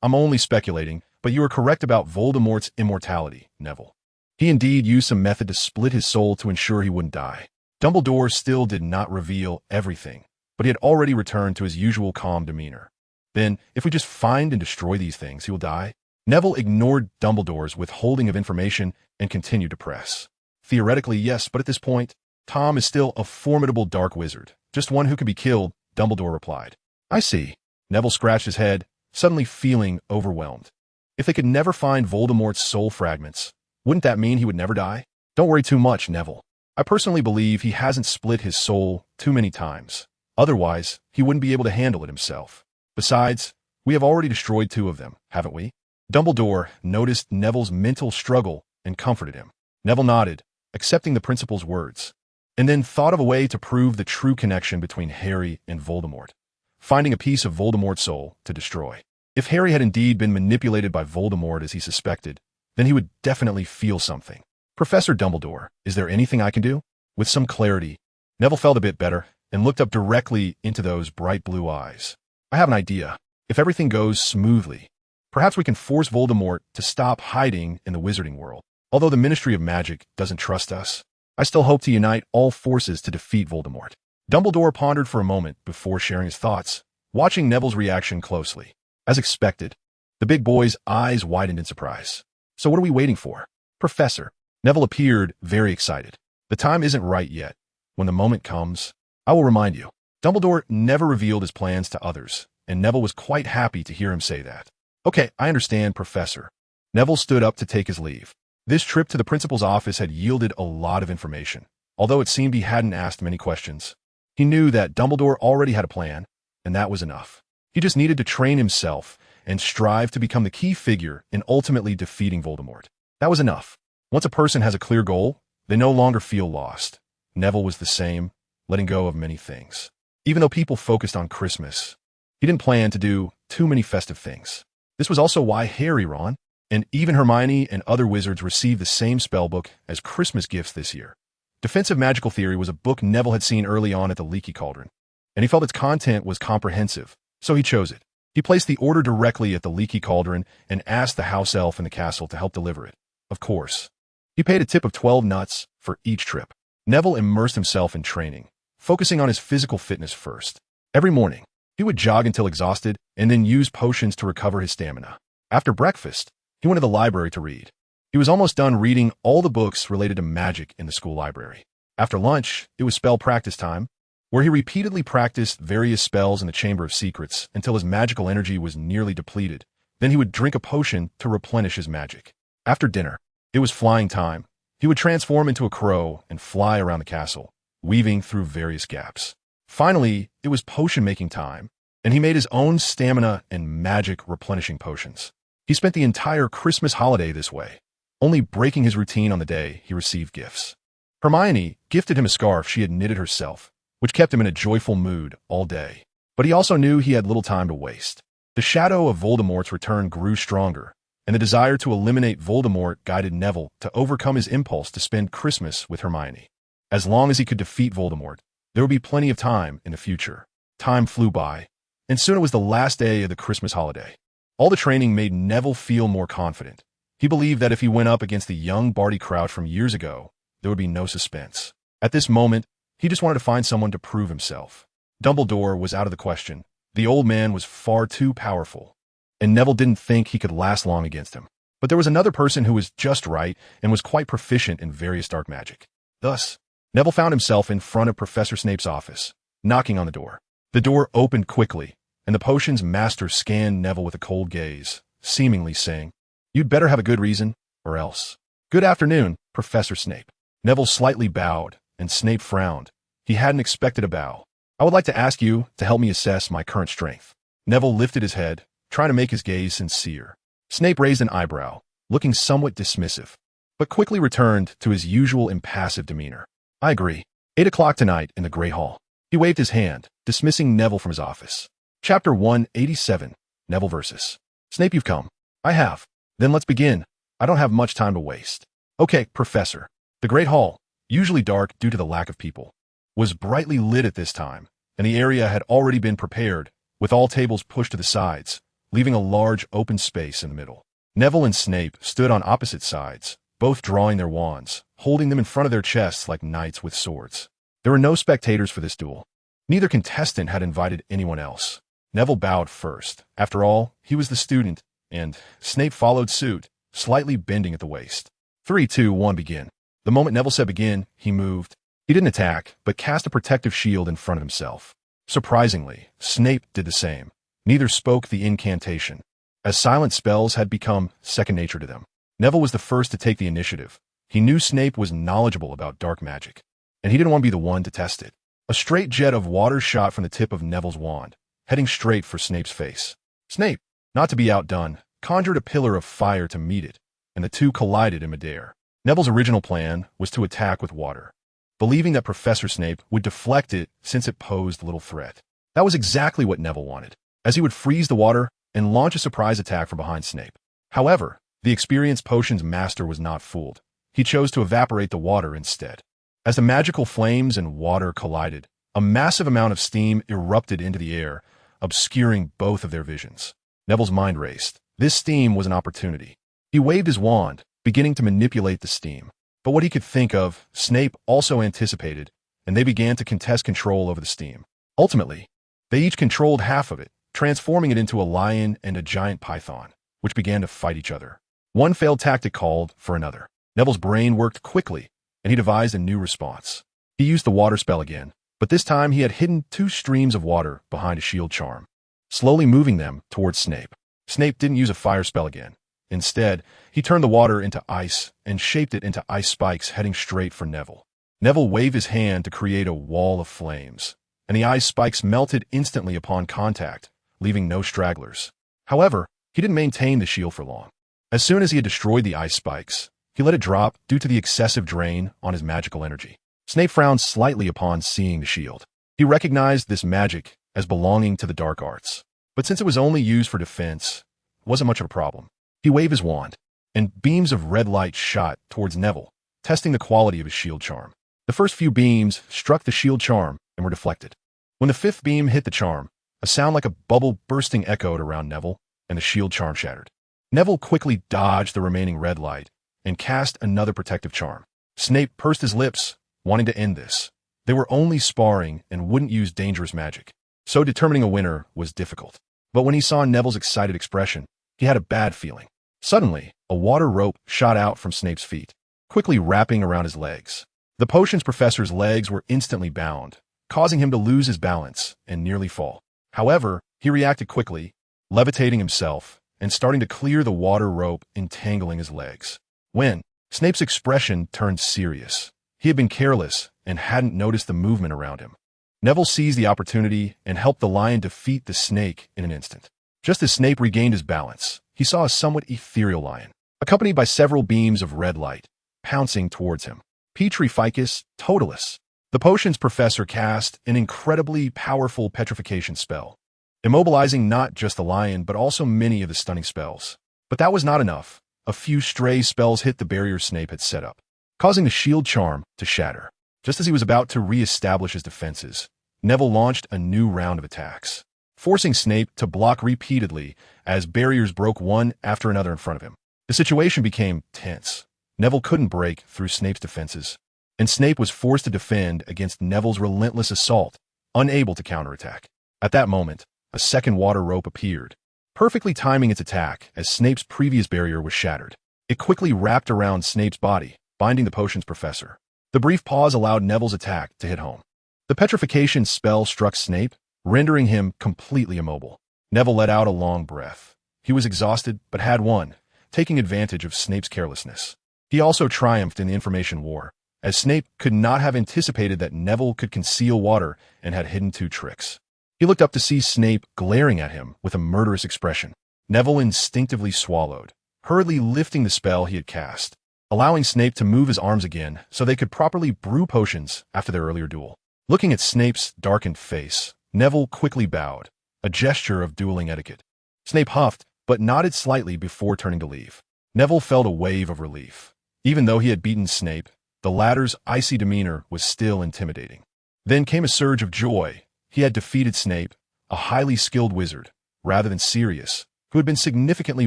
[SPEAKER 1] I'm only speculating, but you are correct about Voldemort's immortality, Neville. He indeed used some method to split his soul to ensure he wouldn't die. Dumbledore still did not reveal everything, but he had already returned to his usual calm demeanor. Then, if we just find and destroy these things, he will die? Neville ignored Dumbledore's withholding of information and continued to press. Theoretically, yes, but at this point, Tom is still a formidable dark wizard, just one who can be killed, Dumbledore replied. I see. Neville scratched his head, suddenly feeling overwhelmed. If they could never find Voldemort's soul fragments, wouldn't that mean he would never die? Don't worry too much, Neville. I personally believe he hasn't split his soul too many times. Otherwise, he wouldn't be able to handle it himself. Besides, we have already destroyed 2 of them, haven't we? Dumbledore noticed Neville's mental struggle and comforted him. Neville nodded, accepting the principal's words. and then thought of a way to prove the true connection between Harry and Voldemort, finding a piece of Voldemort's soul to destroy. If Harry had indeed been manipulated by Voldemort as he suspected, then he would definitely feel something. Professor Dumbledore, is there anything I can do? With some clarity, Neville felt a bit better and looked up directly into those bright blue eyes. I have an idea. If everything goes smoothly, perhaps we can force Voldemort to stop hiding in the wizarding world. Although the Ministry of Magic doesn't trust us, I still hope to unite all forces to defeat Voldemort. Dumbledore pondered for a moment before sharing his thoughts, watching Neville's reaction closely. As expected, the big boy's eyes widened in surprise. So what are we waiting for? Professor. Neville appeared very excited. The time isn't right yet. When the moment comes, I will remind you. Dumbledore never revealed his plans to others, and Neville was quite happy to hear him say that. Okay, I understand, Professor. Neville stood up to take his leave. This trip to the principal's office had yielded a lot of information. Although it seemed he hadn't asked many questions, he knew that Dumbledore already had a plan, and that was enough. He just needed to train himself and strive to become the key figure in ultimately defeating Voldemort. That was enough. Once a person has a clear goal, they no longer feel lost. Neville was the same, letting go of many things. Even though people focused on Christmas, he didn't plan to do too many festive things. This was also why Harry, Ron, and even Hermione and other wizards received the same spellbook as Christmas gifts this year. Defensive Magical Theory was a book Neville had seen early on at the Leaky Cauldron, and he felt its content was comprehensive, so he chose it. He placed the order directly at the Leaky Cauldron and asked the house elf in the castle to help deliver it. Of course, he paid a tip of 12 nuts for each trip. Neville immersed himself in training, focusing on his physical fitness first. Every morning, he would jog until exhausted and then use potions to recover his stamina. After breakfast, he went to the library to read. He was almost done reading all the books related to magic in the school library. After lunch, it was spell practice time, where he repeatedly practiced various spells in the Chamber of Secrets until his magical energy was nearly depleted. Then he would drink a potion to replenish his magic. After dinner, it was flying time. He would transform into a crow and fly around the castle, weaving through various gaps. Finally, it was potion-making time, and he made his own stamina and magic replenishing potions. He spent the entire Christmas holiday this way, only breaking his routine on the day he received gifts. Hermione gifted him a scarf she had knitted herself, which kept him in a joyful mood all day. But he also knew he had little time to waste. The shadow of Voldemort's return grew stronger, and the desire to eliminate Voldemort guided Neville to overcome his impulse to spend Christmas with Hermione. As long as he could defeat Voldemort, there would be plenty of time in the future. Time flew by, and soon it was the last day of the Christmas holiday. All the training made Neville feel more confident. He believed that if he went up against the young Barty Crouch from years ago, there would be no suspense. At this moment, he just wanted to find someone to prove himself. Dumbledore was out of the question. The old man was far too powerful, and Neville didn't think he could last long against him. But there was another person who was just right and was quite proficient in various dark magic. Thus, Neville found himself in front of Professor Snape's office, knocking on the door. The door opened quickly, and the potion's master scanned Neville with a cold gaze, seemingly saying, "You'd better have a good reason, or else." "Good afternoon, Professor Snape." Neville slightly bowed, and Snape frowned. He hadn't expected a bow. "I would like to ask you to help me assess my current strength." Neville lifted his head, trying to make his gaze sincere. Snape raised an eyebrow, looking somewhat dismissive, but quickly returned to his usual impassive demeanor. "I agree. 8 o'clock tonight in the Grey Hall." He waved his hand, dismissing Neville from his office. Chapter 187, Neville vs. Snape. "You've come." "I have." "Then let's begin. I don't have much time to waste." "Okay, Professor." The Great Hall, usually dark due to the lack of people, was brightly lit at this time, and the area had already been prepared, with all tables pushed to the sides, leaving a large open space in the middle. Neville and Snape stood on opposite sides, both drawing their wands, holding them in front of their chests like knights with swords. There were no spectators for this duel. Neither contestant had invited anyone else. Neville bowed first. After all, he was the student, and Snape followed suit, slightly bending at the waist. 3, 2, 1, begin. The moment Neville said begin, he moved. He didn't attack, but cast a protective shield in front of himself. Surprisingly, Snape did the same. Neither spoke the incantation, as silent spells had become second nature to them. Neville was the first to take the initiative. He knew Snape was knowledgeable about dark magic, and he didn't want to be the one to test it. A straight jet of water shot from the tip of Neville's wand, heading straight for Snape's face. Snape, not to be outdone, conjured a pillar of fire to meet it, and the two collided in midair. Neville's original plan was to attack with water, believing that Professor Snape would deflect it since it posed little threat. That was exactly what Neville wanted, as he would freeze the water and launch a surprise attack from behind Snape. However, the experienced potions master was not fooled. He chose to evaporate the water instead. As the magical flames and water collided, a massive amount of steam erupted into the air, obscuring both of their visions. Neville's mind raced. This steam was an opportunity. He waved his wand, beginning to manipulate the steam. But what he could think of, Snape also anticipated, and they began to contest control over the steam. Ultimately, they each controlled half of it, transforming it into a lion and a giant python, which began to fight each other. One failed tactic called for another. Neville's brain worked quickly, and he devised a new response. He used the water spell again, but this time he had hidden 2 streams of water behind a shield charm, slowly moving them towards Snape. Snape didn't use a fire spell again. Instead, he turned the water into ice and shaped it into ice spikes heading straight for Neville. Neville waved his hand to create a wall of flames, and the ice spikes melted instantly upon contact, leaving no stragglers. However, he didn't maintain the shield for long. As soon as he had destroyed the ice spikes, he let it drop due to the excessive drain on his magical energy. Snape frowned slightly upon seeing the shield. He recognized this magic as belonging to the dark arts, but since it was only used for defense, it wasn't much of a problem. He waved his wand, and beams of red light shot towards Neville, testing the quality of his shield charm. The first few beams struck the shield charm and were deflected. When the 5th beam hit the charm, a sound like a bubble bursting echoed around Neville, and the shield charm shattered. Neville quickly dodged the remaining red light and cast another protective charm. Snape pursed his lips, wanting to end this. They were only sparring and wouldn't use dangerous magic, so determining a winner was difficult. But when he saw Neville's excited expression, he had a bad feeling. Suddenly, a water rope shot out from Snape's feet, quickly wrapping around his legs. The potions professor's legs were instantly bound, causing him to lose his balance and nearly fall. However, he reacted quickly, levitating himself and starting to clear the water rope entangling his legs. When Snape's expression turned serious, he had been careless and hadn't noticed the movement around him. Neville seized the opportunity and helped the lion defeat the snake in an instant. Just as Snape regained his balance, he saw a somewhat ethereal lion, accompanied by several beams of red light, pouncing towards him. Petrificus Totalis. The potions professor cast an incredibly powerful petrification spell, immobilizing not just the lion but also many of the stunning spells. But that was not enough. A few stray spells hit the barrier Snape had set up, causing the shield charm to shatter. Just as he was about to re-establish his defenses, Neville launched a new round of attacks, forcing Snape to block repeatedly as barriers broke one after another in front of him. The situation became tense. Neville couldn't break through Snape's defenses, and Snape was forced to defend against Neville's relentless assault, unable to counterattack. At that moment, a second water rope appeared, perfectly timing its attack as Snape's previous barrier was shattered. It quickly wrapped around Snape's body, binding the potions professor. The brief pause allowed Neville's attack to hit home. The petrification spell struck Snape, rendering him completely immobile. Neville let out a long breath. He was exhausted, but had won, taking advantage of Snape's carelessness. He also triumphed in the information war, as Snape could not have anticipated that Neville could conceal water and had hidden 2 tricks. He looked up to see Snape glaring at him with a murderous expression. Neville instinctively swallowed, hurriedly lifting the spell he had cast, allowing Snape to move his arms again so they could properly brew potions after their earlier duel. Looking at Snape's darkened face, Neville quickly bowed, a gesture of dueling etiquette. Snape huffed, but nodded slightly before turning to leave. Neville felt a wave of relief. Even though he had beaten Snape, the latter's icy demeanor was still intimidating. Then came a surge of joy. He had defeated Snape, a highly skilled wizard, rather than Sirius, who had been significantly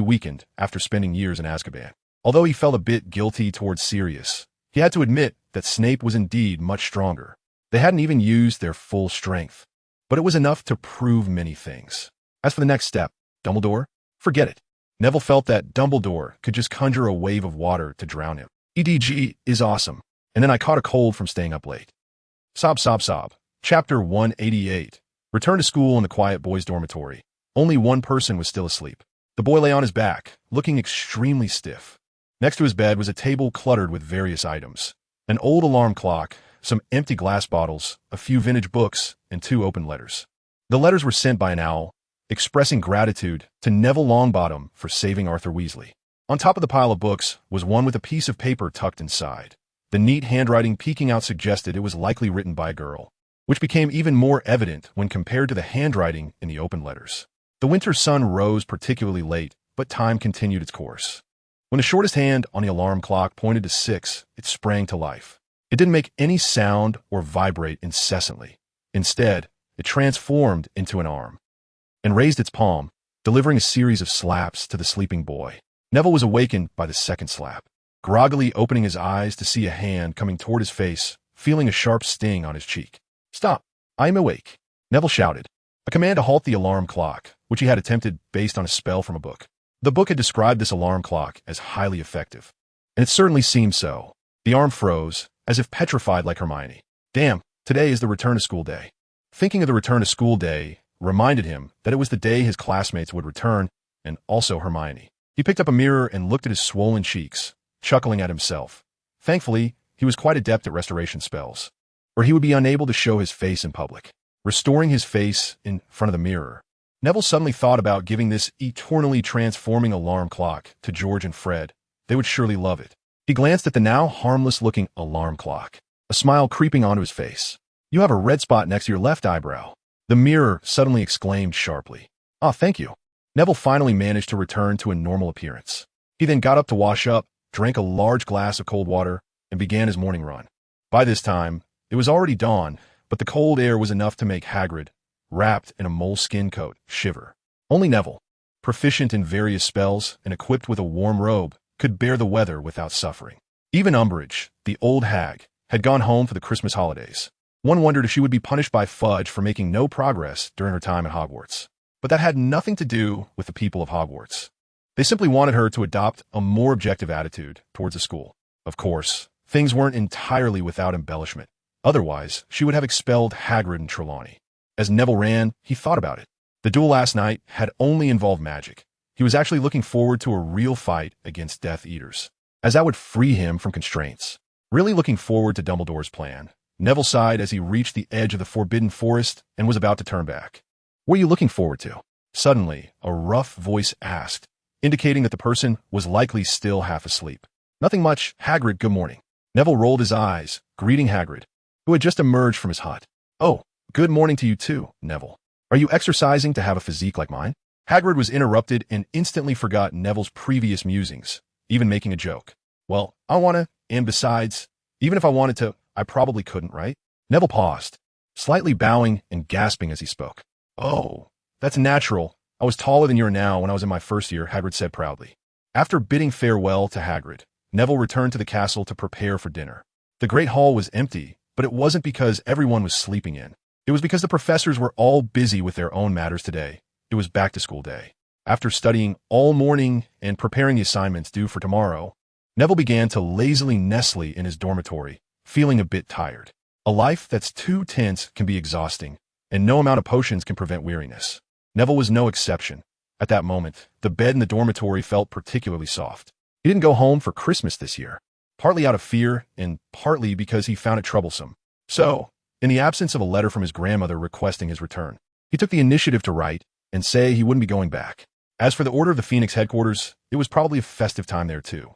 [SPEAKER 1] weakened after spending years in Azkaban. Although he felt a bit guilty towards Sirius, he had to admit that Snape was indeed much stronger. They hadn't even used their full strength, but it was enough to prove many things. As for the next step, Dumbledore, forget it. Neville felt that Dumbledore could just conjure a wave of water to drown him. EDG is awesome, and then I caught a cold from staying up late. Sob sob sob. Chapter 188. Return to school in the quiet boys' dormitory. Only one person was still asleep. The boy lay on his back, looking extremely stiff. Next to his bed was a table cluttered with various items. An old alarm clock, some empty glass bottles, a few vintage books, and 2 open letters. The letters were sent by an owl, expressing gratitude to Neville Longbottom for saving Arthur Weasley. On top of the pile of books was one with a piece of paper tucked inside. The neat handwriting peeking out suggested it was likely written by a girl, which became even more evident when compared to the handwriting in the open letters. The winter sun rose particularly late, but time continued its course. When the shortest hand on the alarm clock pointed to 6, it sprang to life. It didn't make any sound or vibrate incessantly. Instead, it transformed into an arm and raised its palm, delivering a series of slaps to the sleeping boy. Neville was awakened by the second slap, groggily opening his eyes to see a hand coming toward his face, feeling a sharp sting on his cheek. "Stop! I am awake," Neville shouted, a command to halt the alarm clock, which he had attempted based on a spell from a book. The book had described this alarm clock as highly effective, and it certainly seemed so. The arm froze, as if petrified like Hermione. Damn, today is the return to school day. Thinking of the return to school day reminded him that it was the day his classmates would return, and also Hermione. He picked up a mirror and looked at his swollen cheeks, chuckling at himself. Thankfully, he was quite adept at restoration spells, or he would be unable to show his face in public. Restoring his face in front of the mirror, Neville suddenly thought about giving this eternally transforming alarm clock to George and Fred. They would surely love it. He glanced at the now harmless-looking alarm clock, a smile creeping onto his face. "You have a red spot next to your left eyebrow," the mirror suddenly exclaimed sharply. "Ah, thank you." Neville finally managed to return to a normal appearance. He then got up to wash up, drank a large glass of cold water, and began his morning run. By this time, it was already dawn, but the cold air was enough to make Hagrid, wrapped in a moleskin coat, shiver. Only Neville, proficient in various spells and equipped with a warm robe, could bear the weather without suffering. Even Umbridge, the old hag, had gone home for the Christmas holidays. One wondered if she would be punished by Fudge for making no progress during her time at Hogwarts. But that had nothing to do with the people of Hogwarts. They simply wanted her to adopt a more objective attitude towards the school. Of course, things weren't entirely without embellishment. Otherwise, she would have expelled Hagrid and Trelawney. As Neville ran, he thought about it. The duel last night had only involved magic. He was actually looking forward to a real fight against Death Eaters, as that would free him from constraints. Really looking forward to Dumbledore's plan, Neville sighed as he reached the edge of the Forbidden Forest and was about to turn back. "What are you looking forward to?" Suddenly, a rough voice asked, indicating that the person was likely still half asleep. "Nothing much, Hagrid, good morning." Neville rolled his eyes, greeting Hagrid, who had just emerged from his hut. "Oh, good morning to you too, Neville. Are you exercising to have a physique like mine?" Hagrid was interrupted and instantly forgot Neville's previous musings, even making a joke. "Well, I wanna, and besides, even if I wanted to, I probably couldn't, right?" Neville paused, slightly bowing and gasping as he spoke. "Oh, that's natural. I was taller than you are now when I was in my first year," Hagrid said proudly. After bidding farewell to Hagrid, Neville returned to the castle to prepare for dinner. The Great Hall was empty, but it wasn't because everyone was sleeping in. It was because the professors were all busy with their own matters today. It was back-to-school day. After studying all morning and preparing the assignments due for tomorrow, Neville began to lazily nestle in his dormitory, feeling a bit tired. A life that's too tense can be exhausting, and no amount of potions can prevent weariness. Neville was no exception. At that moment, the bed in the dormitory felt particularly soft. He didn't go home for Christmas this year, partly out of fear and partly because he found it troublesome. So, in the absence of a letter from his grandmother requesting his return, he took the initiative to write and say he wouldn't be going back. As for the Order of the Phoenix headquarters, it was probably a festive time there too.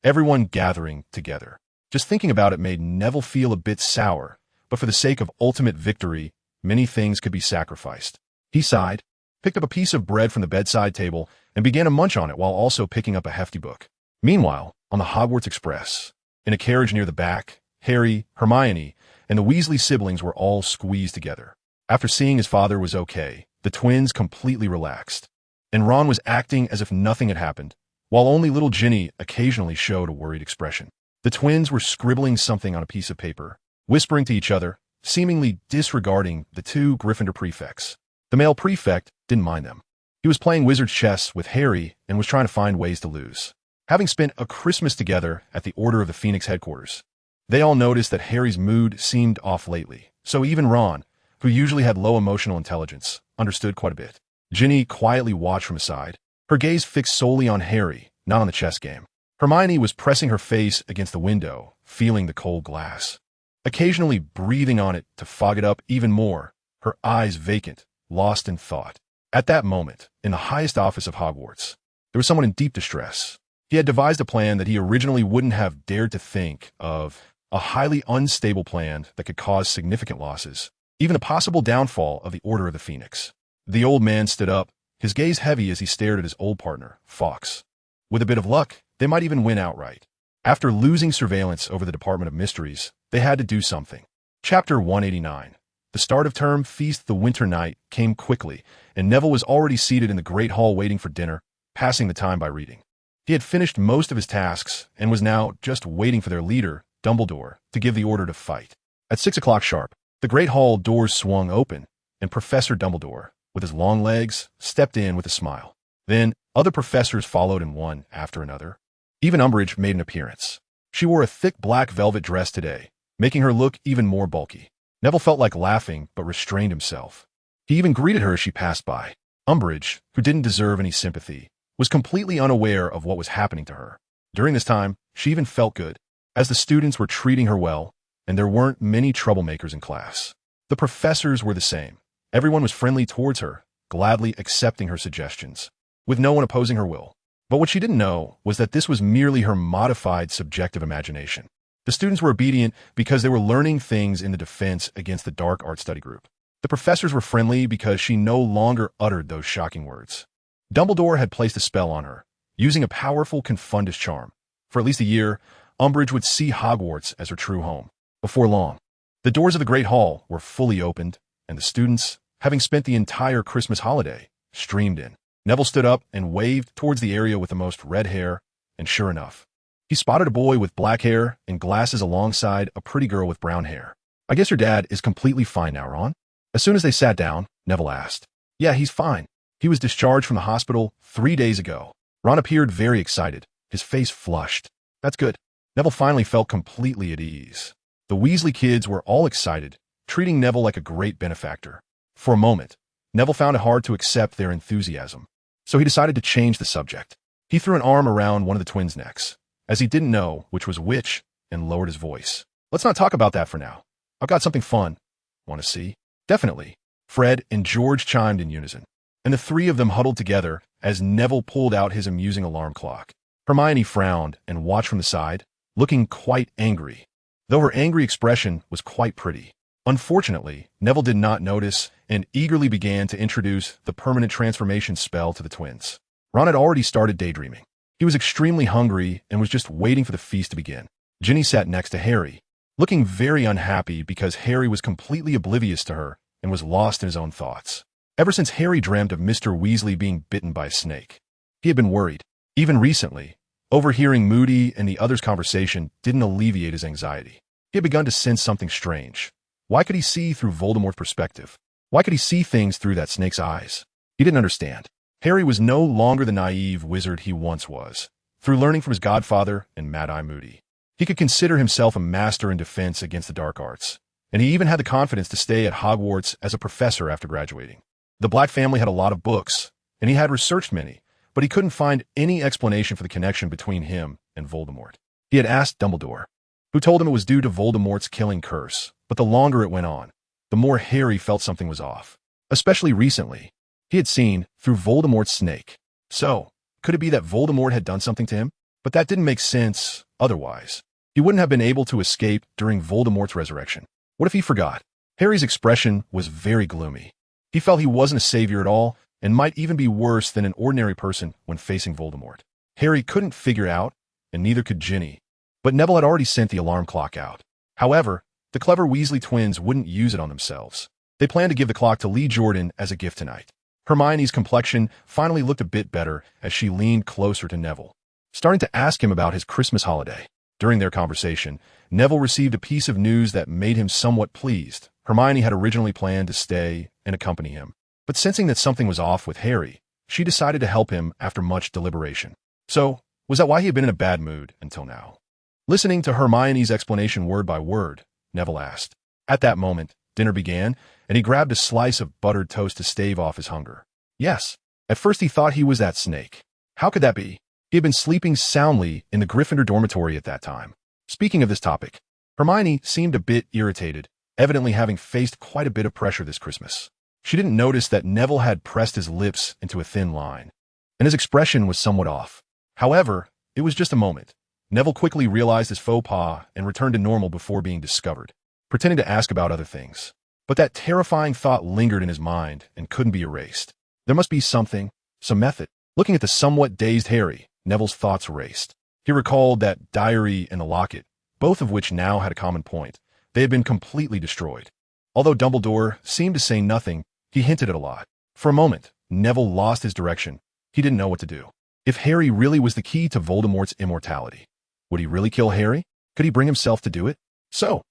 [SPEAKER 1] Everyone gathering together. Just thinking about it made Neville feel a bit sour, but for the sake of ultimate victory, many things could be sacrificed. He sighed, picked up a piece of bread from the bedside table, and began to munch on it while also picking up a hefty book. Meanwhile, on the Hogwarts Express, in a carriage near the back, Harry, Hermione, and the Weasley siblings were all squeezed together. After seeing his father was okay, the twins completely relaxed, and Ron was acting as if nothing had happened, while only little Ginny occasionally showed a worried expression. The twins were scribbling something on a piece of paper, whispering to each other, seemingly disregarding the two Gryffindor prefects. The male prefect didn't mind them. He was playing wizard's chess with Harry and was trying to find ways to lose. Having spent a Christmas together at the Order of the Phoenix headquarters, they all noticed that Harry's mood seemed off lately, so even Ron, who usually had low emotional intelligence, understood quite a bit. Ginny quietly watched from his side, her gaze fixed solely on Harry, not on the chess game. Hermione was pressing her face against the window, feeling the cold glass, occasionally breathing on it to fog it up even more, her eyes vacant, lost in thought. At that moment, in the highest office of Hogwarts, there was someone in deep distress. He had devised a plan that he originally wouldn't have dared to think of, a highly unstable plan that could cause significant losses, even a possible downfall of the Order of the Phoenix. The old man stood up, his gaze heavy as he stared at his old partner, Fawkes. With a bit of luck, they might even win outright. After losing surveillance over the Department of Mysteries, they had to do something. Chapter 189. The start of term feast the winter night came quickly, and Neville was already seated in the great hall waiting for dinner, passing the time by reading. He had finished most of his tasks and was now just waiting for their leader, Dumbledore, to give the order to fight. At 6 o'clock sharp, the great hall doors swung open, and Professor Dumbledore, with his long legs, stepped in with a smile. Then, other professors followed in one after another. Even Umbridge made an appearance. She wore a thick black velvet dress today, making her look even more bulky. Neville felt like laughing, but restrained himself. He even greeted her as she passed by. Umbridge, who didn't deserve any sympathy, was completely unaware of what was happening to her. During this time, she even felt good, as the students were treating her well, and there weren't many troublemakers in class. The professors were the same. Everyone was friendly towards her, gladly accepting her suggestions, with no one opposing her will. But what she didn't know was that this was merely her modified subjective imagination. The students were obedient because they were learning things in the defense against the dark art study group. The professors were friendly because she no longer uttered those shocking words. Dumbledore had placed a spell on her, using a powerful Confundus charm. For at least a year, Umbridge would see Hogwarts as her true home. Before long, the doors of the Great Hall were fully opened, and the students, having spent the entire Christmas holiday, streamed in. Neville stood up and waved towards the area with the most red hair, and sure enough, he spotted a boy with black hair and glasses alongside a pretty girl with brown hair. "I guess your dad is completely fine now, Ron?" As soon as they sat down, Neville asked. "Yeah, he's fine. He was discharged from the hospital 3 days ago." Ron appeared very excited, his face flushed. "That's good." Neville finally felt completely at ease. The Weasley kids were all excited, treating Neville like a great benefactor. For a moment, Neville found it hard to accept their enthusiasm, so he decided to change the subject. He threw an arm around one of the twins' necks, as he didn't know which was which, and lowered his voice. "Let's not talk about that for now. I've got something fun. Want to see?" "Definitely." Fred and George chimed in unison, and the three of them huddled together as Neville pulled out his amusing alarm clock. Hermione frowned and watched from the side, looking quite angry, though her angry expression was quite pretty. Unfortunately, Neville did not notice and eagerly began to introduce the permanent transformation spell to the twins. Ron had already started daydreaming. He was extremely hungry and was just waiting for the feast to begin. Ginny sat next to Harry, looking very unhappy because Harry was completely oblivious to her and was lost in his own thoughts. Ever since Harry dreamt of Mr. Weasley being bitten by a snake, he had been worried. Even recently, overhearing Moody and the others' conversation didn't alleviate his anxiety. He had begun to sense something strange. Why could he see through Voldemort's perspective? Why could he see things through that snake's eyes? He didn't understand. Harry was no longer the naive wizard he once was. Through learning from his godfather and Mad-Eye Moody, he could consider himself a master in defense against the dark arts, and he even had the confidence to stay at Hogwarts as a professor after graduating. The Black family had a lot of books, and he had researched many, but he couldn't find any explanation for the connection between him and Voldemort. He had asked Dumbledore, who told him it was due to Voldemort's killing curse, but the longer it went on, the more Harry felt something was off. Especially recently, he had seen through Voldemort's snake. So, could it be that Voldemort had done something to him? But that didn't make sense otherwise. He wouldn't have been able to escape during Voldemort's resurrection. What if he forgot? Harry's expression was very gloomy. He felt he wasn't a savior at all, and might even be worse than an ordinary person when facing Voldemort. Harry couldn't figure out, and neither could Ginny. But Neville had already sent the alarm clock out. However, the clever Weasley twins wouldn't use it on themselves. They planned to give the clock to Lee Jordan as a gift tonight. Hermione's complexion finally looked a bit better as she leaned closer to Neville, starting to ask him about his Christmas holiday. During their conversation, Neville received a piece of news that made him somewhat pleased. Hermione had originally planned to stay and accompany him, but sensing that something was off with Harry, she decided to help him after much deliberation. So, was that why he had been in a bad mood until now? Listening to Hermione's explanation word by word, Neville asked. At that moment, dinner began, and he grabbed a slice of buttered toast to stave off his hunger. Yes, at first he thought he was that snake. How could that be? He had been sleeping soundly in the Gryffindor dormitory at that time. Speaking of this topic, Hermione seemed a bit irritated, evidently having faced quite a bit of pressure this Christmas. She didn't notice that Neville had pressed his lips into a thin line, and his expression was somewhat off. However, It was just a moment. Neville quickly realized his faux pas and returned to normal before being discovered, pretending to ask about other things. But that terrifying thought lingered in his mind and couldn't be erased. There must be something, some method. Looking at the somewhat dazed Harry, Neville's thoughts raced. He recalled that diary and the locket, both of which now had a common point. They had been completely destroyed. Although Dumbledore seemed to say nothing, he hinted at a lot. For a moment, Neville lost his direction. He didn't know what to do. If Harry really was the key to Voldemort's immortality, would he really kill Harry? Could he bring himself to do it? So,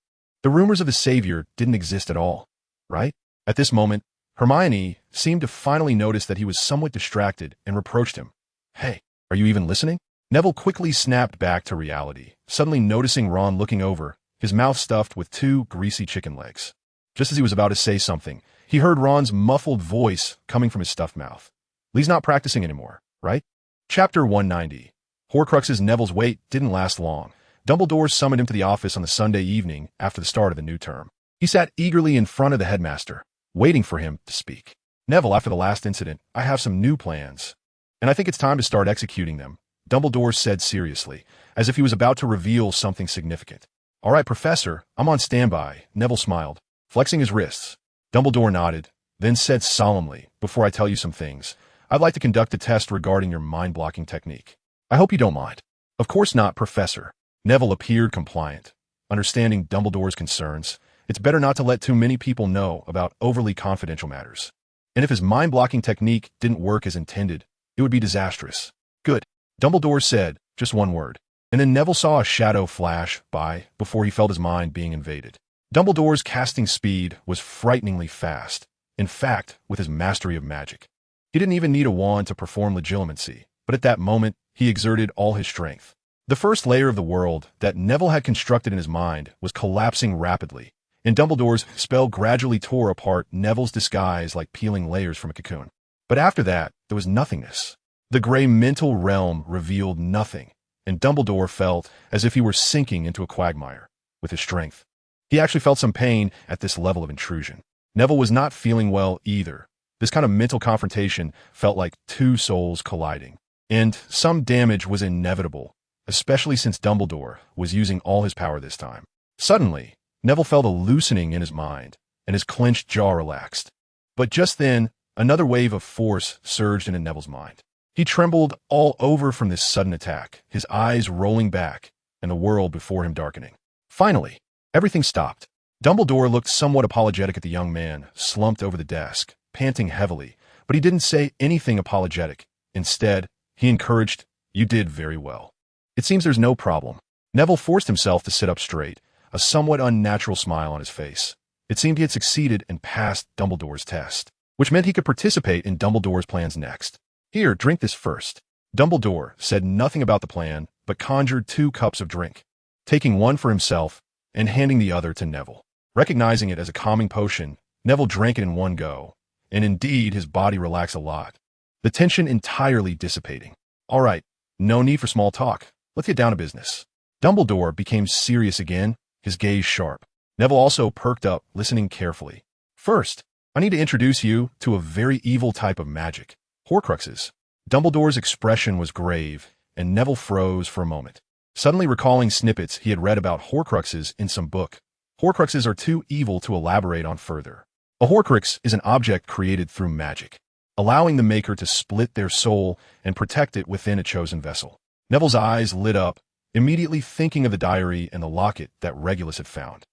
[SPEAKER 1] the rumors of his savior didn't exist at all, right? At this moment, Hermione seemed to finally notice that he was somewhat distracted and reproached him. Hey, are you even listening? Neville quickly snapped back to reality, suddenly noticing Ron looking over, his mouth stuffed with 2 greasy chicken legs. Just as he was about to say something, he heard Ron's muffled voice coming from his stuffed mouth. Lee's not practicing anymore, right? Chapter 190. Horcruxes. Neville's wait didn't last long. Dumbledore summoned him to the office on the Sunday evening after the start of the new term. He sat eagerly in front of the headmaster, waiting for him to speak. Neville, after the last incident, I have some new plans, and I think it's time to start executing them, Dumbledore said seriously, as if he was about to reveal something significant. All right, Professor, I'm on standby, Neville smiled, flexing his wrists. Dumbledore nodded, then said solemnly, before I tell you some things, I'd like to conduct a test regarding your mind-blocking technique. I hope you don't mind. Of course not, Professor. Neville appeared compliant. Understanding Dumbledore's concerns, it's better not to let too many people know about overly confidential matters. And if his mind-blocking technique didn't work as intended, it would be disastrous. Good. Dumbledore said, just one word. And then Neville saw a shadow flash by before he felt his mind being invaded. Dumbledore's casting speed was frighteningly fast. In fact, with his mastery of magic. He didn't even need a wand to perform legilimency, but at that moment, he exerted all his strength. The first layer of the world that Neville had constructed in his mind was collapsing rapidly, and Dumbledore's spell gradually tore apart Neville's disguise like peeling layers from a cocoon. But after that, there was nothingness. The gray mental realm revealed nothing, and Dumbledore felt as if he were sinking into a quagmire with his strength. He actually felt some pain at this level of intrusion. Neville was not feeling well either. This kind of mental confrontation felt like 2 souls colliding. And some damage was inevitable, especially since Dumbledore was using all his power this time. Suddenly, Neville felt a loosening in his mind, and his clenched jaw relaxed. But just then, another wave of force surged into Neville's mind. He trembled all over from this sudden attack, his eyes rolling back, and the world before him darkening. Finally, everything stopped. Dumbledore looked somewhat apologetic at the young man, slumped over the desk, panting heavily, but he didn't say anything apologetic. Instead, he encouraged, "You did very well. It seems there's no problem." Neville forced himself to sit up straight, a somewhat unnatural smile on his face. It seemed he had succeeded and passed Dumbledore's test, which meant he could participate in Dumbledore's plans next. "Here, drink this first." Dumbledore said nothing about the plan, but conjured 2 cups of drink, taking one for himself and handing the other to Neville. Recognizing it as a calming potion, Neville drank it in one go, and indeed his body relaxed a lot, the tension entirely dissipating. All right, no need for small talk. Let's get down to business. Dumbledore became serious again, his gaze sharp. Neville also perked up, listening carefully. First, I need to introduce you to a very evil type of magic, Horcruxes. Dumbledore's expression was grave, and Neville froze for a moment, suddenly recalling snippets he had read about Horcruxes in some book. Horcruxes are too evil to elaborate on further. A Horcrux is an object created through magic, allowing the maker to split their soul and protect it within a chosen vessel. Neville's eyes lit up, immediately thinking of the diary and the locket that Regulus had found.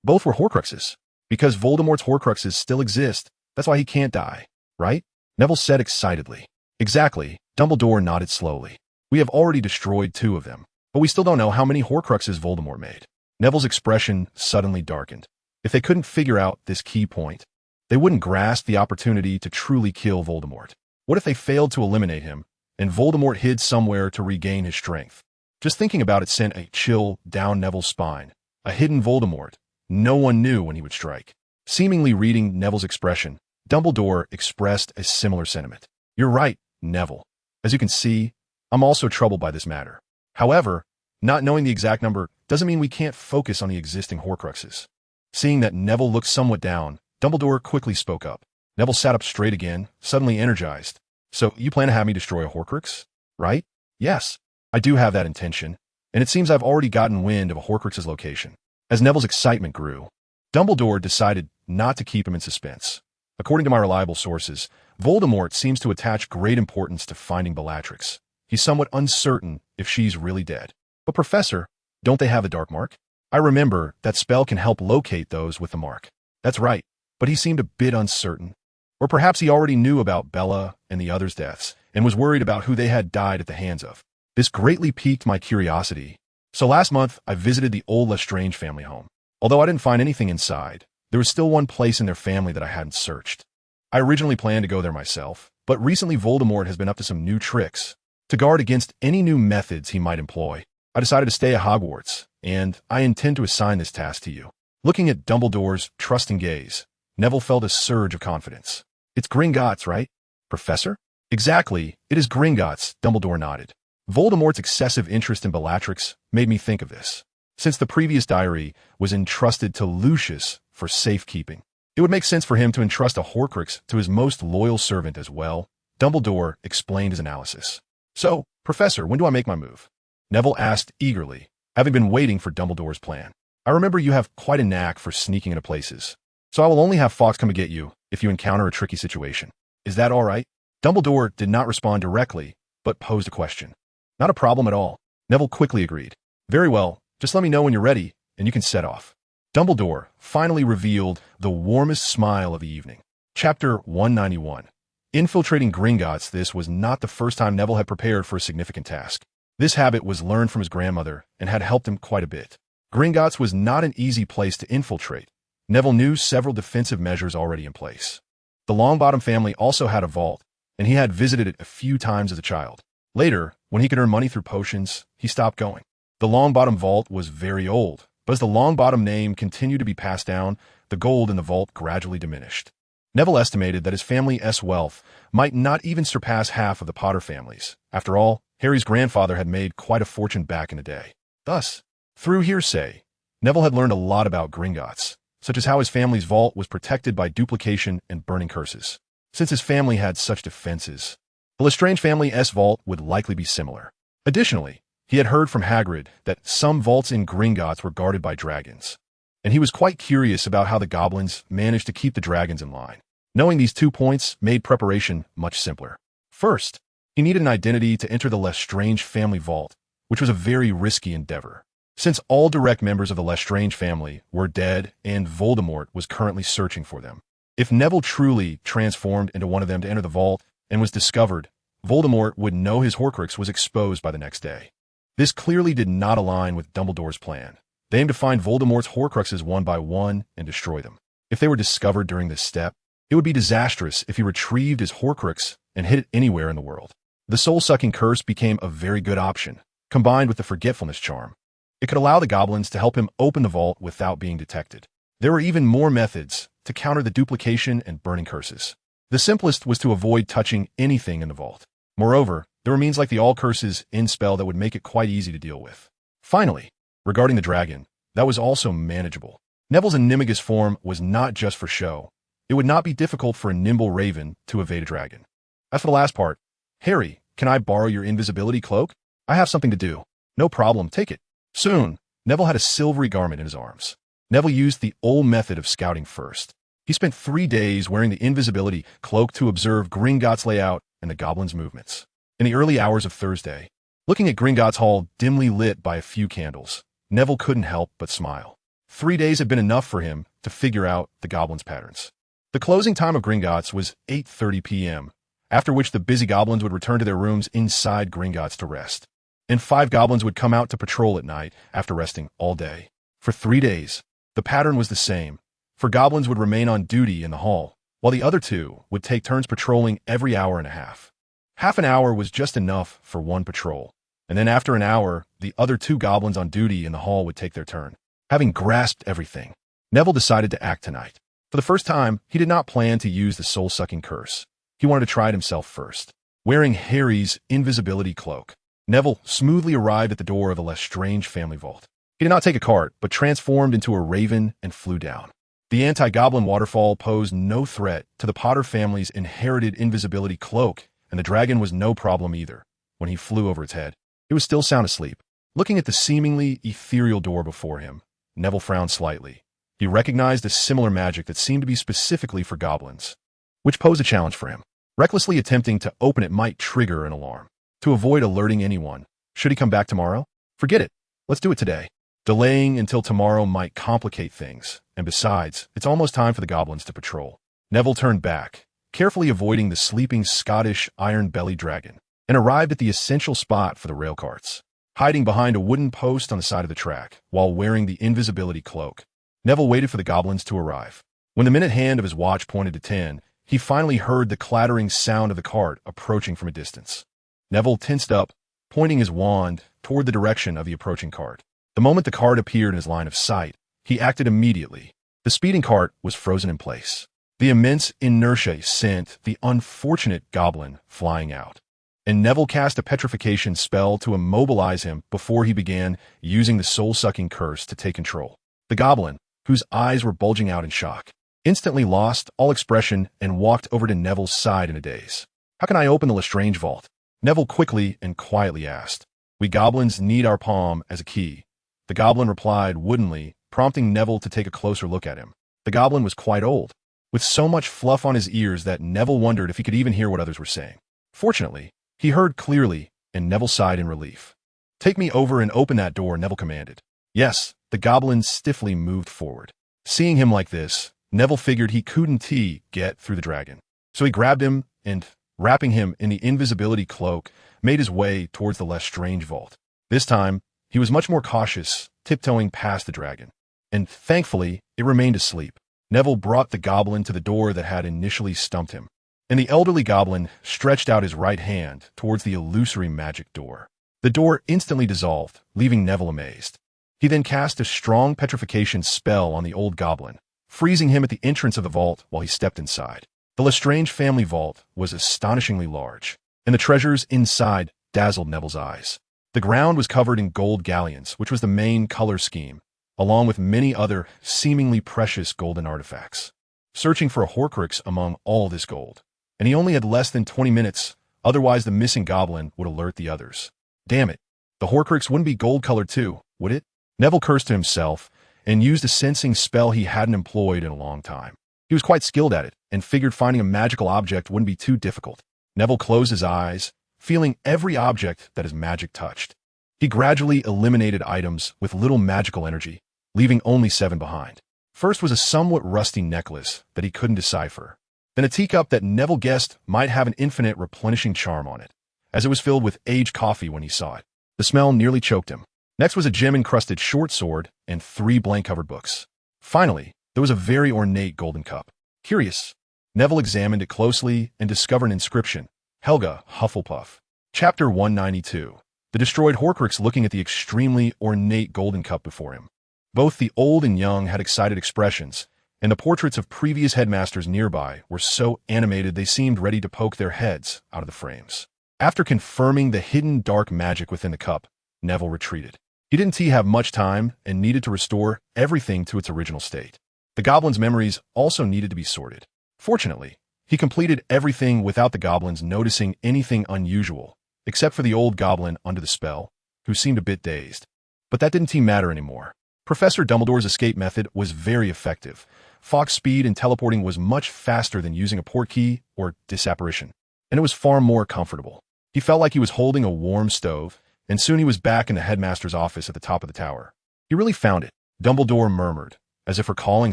[SPEAKER 1] Both were Horcruxes. Because Voldemort's Horcruxes still exist, that's why he can't die, right? Neville said excitedly. Exactly, Dumbledore nodded slowly. We have already destroyed 2 of them, but we still don't know how many Horcruxes Voldemort made. Neville's expression suddenly darkened. If they couldn't figure out this key point, they wouldn't grasp the opportunity to truly kill Voldemort. What if they failed to eliminate him, and Voldemort hid somewhere to regain his strength? Just thinking about it sent a chill down Neville's spine. A hidden Voldemort. No one knew when he would strike. Seemingly reading Neville's expression, Dumbledore expressed a similar sentiment. You're right, Neville. As you can see, I'm also troubled by this matter. However, not knowing the exact number doesn't mean we can't focus on the existing Horcruxes. Seeing that Neville looked somewhat down, Dumbledore quickly spoke up. Neville sat up straight again, suddenly energized. So, you plan to have me destroy a Horcrux, right? Yes. I do have that intention, and it seems I've already gotten wind of a Horcrux's location. As Neville's excitement grew, Dumbledore decided not to keep him in suspense. According to my reliable sources, Voldemort seems to attach great importance to finding Bellatrix. He's somewhat uncertain if she's really dead. But Professor, don't they have the Dark Mark? I remember that spell can help locate those with the mark. That's right, but he seemed a bit uncertain. Or perhaps he already knew about Bella and the others' deaths, and was worried about who they had died at the hands of. This greatly piqued my curiosity. So last month, I visited the old Lestrange family home. Although I didn't find anything inside, there was still one place in their family that I hadn't searched. I originally planned to go there myself, but recently Voldemort has been up to some new tricks. To guard against any new methods he might employ, I decided to stay at Hogwarts, and I intend to assign this task to you. Looking at Dumbledore's trusting gaze, Neville felt a surge of confidence. It's Gringotts, right, Professor? Exactly, it is Gringotts, Dumbledore nodded. Voldemort's excessive interest in Bellatrix made me think of this. Since the previous diary was entrusted to Lucius for safekeeping, it would make sense for him to entrust a Horcrux to his most loyal servant as well. Dumbledore explained his analysis. So, Professor, when do I make my move? Neville asked eagerly, having been waiting for Dumbledore's plan. I remember you have quite a knack for sneaking into places, so I will only have Fawkes come and get you if you encounter a tricky situation. Is that all right? Dumbledore did not respond directly, but posed a question. Not a problem at all. Neville quickly agreed. Very well, just let me know when you're ready, and you can set off. Dumbledore finally revealed the warmest smile of the evening. Chapter 191. Infiltrating Gringotts. This was not the first time Neville had prepared for a significant task. This habit was learned from his grandmother and had helped him quite a bit. Gringotts was not an easy place to infiltrate. Neville knew several defensive measures already in place. The Longbottom family also had a vault, and he had visited it a few times as a child. Later, when he could earn money through potions, he stopped going. The Longbottom vault was very old, but as the Longbottom name continued to be passed down, the gold in the vault gradually diminished. Neville estimated that his family's wealth might not even surpass half of the Potter family's. After all, Harry's grandfather had made quite a fortune back in the day. Thus, through hearsay, Neville had learned a lot about Gringotts, such as how his family's vault was protected by duplication and burning curses. Since his family had such defenses, the Lestrange family's vault would likely be similar. Additionally, he had heard from Hagrid that some vaults in Gringotts were guarded by dragons, and he was quite curious about how the goblins managed to keep the dragons in line. Knowing these 2 points made preparation much simpler. First, he needed an identity to enter the Lestrange family vault, which was a very risky endeavor. Since all direct members of the Lestrange family were dead and Voldemort was currently searching for them. If Neville truly transformed into one of them to enter the vault and was discovered, Voldemort would know his Horcrux was exposed by the next day. This clearly did not align with Dumbledore's plan. They aimed to find Voldemort's Horcruxes one by one and destroy them. If they were discovered during this step, it would be disastrous if he retrieved his Horcrux and hid it anywhere in the world. The soul-sucking curse became a very good option, combined with the forgetfulness charm. It could allow the goblins to help him open the vault without being detected. There were even more methods to counter the duplication and burning curses. The simplest was to avoid touching anything in the vault. Moreover, there were means like the All Curses in spell that would make it quite easy to deal with. Finally, regarding the dragon, that was also manageable. Neville's animagus form was not just for show. It would not be difficult for a nimble raven to evade a dragon. As for the last part, Harry, can I borrow your invisibility cloak? I have something to do. No problem, take it. Soon, Neville had a silvery garment in his arms. Neville used the old method of scouting first. He spent 3 days wearing the invisibility cloak to observe Gringotts' layout and the goblins' movements. In the early hours of Thursday, looking at Gringotts Hall dimly lit by a few candles, Neville couldn't help but smile. 3 days had been enough for him to figure out the goblins' patterns. The closing time of Gringotts was 8:30 p.m., after which the busy goblins would return to their rooms inside Gringotts to rest. And 5 goblins would come out to patrol at night after resting all day. For 3 days, the pattern was the same, for goblins would remain on duty in the hall, while the other 2 would take turns patrolling every hour and a half. Half an hour was just enough for one patrol, and then after an hour, the other 2 goblins on duty in the hall would take their turn. Having grasped everything, Neville decided to act tonight. For the first time, he did not plan to use the soul-sucking curse. He wanted to try it himself first. Wearing Harry's invisibility cloak, Neville smoothly arrived at the door of the Lestrange family vault. He did not take a cart, but transformed into a raven and flew down. The anti-goblin waterfall posed no threat to the Potter family's inherited invisibility cloak, and the dragon was no problem either when he flew over its head. It was still sound asleep. Looking at the seemingly ethereal door before him, Neville frowned slightly. He recognized a similar magic that seemed to be specifically for goblins, which posed a challenge for him. Recklessly attempting to open it might trigger an alarm. To avoid alerting anyone, should he come back tomorrow? Forget it. Let's do it today. Delaying until tomorrow might complicate things, and besides, it's almost time for the goblins to patrol. Neville turned back, carefully avoiding the sleeping Scottish iron-bellied dragon, and arrived at the essential spot for the rail carts. Hiding behind a wooden post on the side of the track, while wearing the invisibility cloak, Neville waited for the goblins to arrive. When the minute hand of his watch pointed to 10, he finally heard the clattering sound of the cart approaching from a distance. Neville tensed up, pointing his wand toward the direction of the approaching cart. The moment the cart appeared in his line of sight, he acted immediately. The speeding cart was frozen in place. The immense inertia sent the unfortunate goblin flying out, and Neville cast a petrification spell to immobilize him before he began using the soul-sucking curse to take control. The goblin, whose eyes were bulging out in shock, instantly lost all expression and walked over to Neville's side in a daze. "How can I open the Lestrange vault?" Neville quickly and quietly asked. "We goblins need our palm as a key." The goblin replied woodenly, prompting Neville to take a closer look at him. The goblin was quite old, with so much fluff on his ears that Neville wondered if he could even hear what others were saying. Fortunately, he heard clearly, and Neville sighed in relief. "Take me over and open that door," Neville commanded. Yes, the goblin stiffly moved forward. Seeing him like this, Neville figured he couldn't get through the dragon. So he grabbed him and, wrapping him in the invisibility cloak, made his way towards the Lestrange vault. This time, he was much more cautious, tiptoeing past the dragon. And thankfully, it remained asleep. Neville brought the goblin to the door that had initially stumped him, and the elderly goblin stretched out his right hand towards the illusory magic door. The door instantly dissolved, leaving Neville amazed. He then cast a strong petrification spell on the old goblin, freezing him at the entrance of the vault while he stepped inside. The Lestrange family vault was astonishingly large, and the treasures inside dazzled Neville's eyes. The ground was covered in gold galleons, which was the main color scheme, along with many other seemingly precious golden artifacts. Searching for a Horcrux among all this gold, and he only had less than 20 minutes, otherwise the missing goblin would alert the others. Damn it, the Horcrux wouldn't be gold-colored too, would it? Neville cursed to himself and used a sensing spell he hadn't employed in a long time. He was quite skilled at it and figured finding a magical object wouldn't be too difficult. Neville closed his eyes, feeling every object that his magic touched. He gradually eliminated items with little magical energy, leaving only 7 behind. First was a somewhat rusty necklace that he couldn't decipher. Then a teacup that Neville guessed might have an infinite replenishing charm on it, as it was filled with aged coffee when he saw it. The smell nearly choked him. Next was a gem-encrusted short sword and 3 blank-covered books. Finally, there was a very ornate golden cup. Curious, Neville examined it closely and discovered an inscription, Helga Hufflepuff. Chapter 192. The destroyed Horcrux looking at the extremely ornate golden cup before him. Both the old and young had excited expressions, and the portraits of previous headmasters nearby were so animated they seemed ready to poke their heads out of the frames. After confirming the hidden dark magic within the cup, Neville retreated. He didn't have much time and needed to restore everything to its original state. The goblin's memories also needed to be sorted. Fortunately, he completed everything without the goblins noticing anything unusual, except for the old goblin under the spell, who seemed a bit dazed. But that didn't matter anymore. Professor Dumbledore's escape method was very effective. Fox speed and teleporting was much faster than using a portkey or disapparition, and it was far more comfortable. He felt like he was holding a warm stove, and soon he was back in the headmaster's office at the top of the tower. He really found it, Dumbledore murmured, as if recalling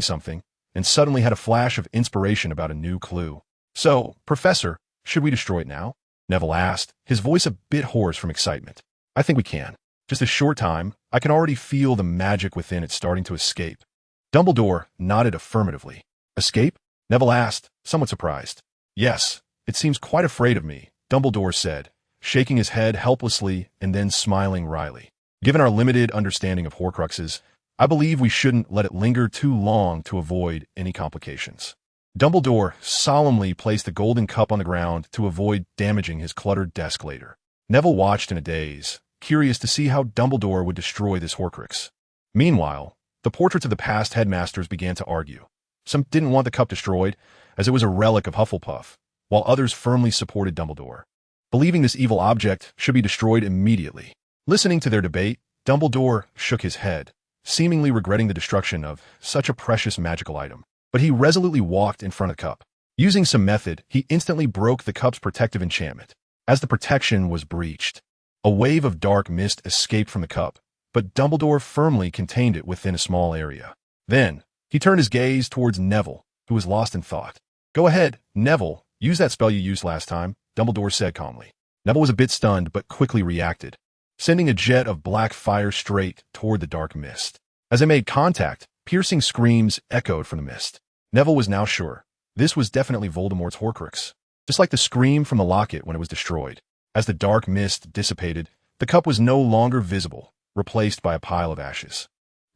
[SPEAKER 1] something, and suddenly had a flash of inspiration about a new clue. "So, Professor, should we destroy it now?" Neville asked, his voice a bit hoarse from excitement. "I think we can. Just a short time, I can already feel the magic within it starting to escape." Dumbledore nodded affirmatively. "Escape?" Neville asked, somewhat surprised. "Yes, it seems quite afraid of me," Dumbledore said, shaking his head helplessly and then smiling wryly. "Given our limited understanding of Horcruxes, I believe we shouldn't let it linger too long to avoid any complications." Dumbledore solemnly placed the golden cup on the ground to avoid damaging his cluttered desk later. Neville watched in a daze, curious to see how Dumbledore would destroy this Horcrux. Meanwhile, the portraits of the past headmasters began to argue. Some didn't want the cup destroyed, as it was a relic of Hufflepuff, while others firmly supported Dumbledore, believing this evil object should be destroyed immediately. Listening to their debate, Dumbledore shook his head, seemingly regretting the destruction of such a precious magical item. But he resolutely walked in front of the cup. Using some method, he instantly broke the cup's protective enchantment. As the protection was breached, a wave of dark mist escaped from the cup, but Dumbledore firmly contained it within a small area. Then, he turned his gaze towards Neville, who was lost in thought. "Go ahead, Neville, use that spell you used last time," Dumbledore said calmly. Neville was a bit stunned, but quickly reacted, sending a jet of black fire straight toward the dark mist. As they made contact, piercing screams echoed from the mist. Neville was now sure. This was definitely Voldemort's Horcrux, just like the scream from the locket when it was destroyed. As the dark mist dissipated, the cup was no longer visible, replaced by a pile of ashes.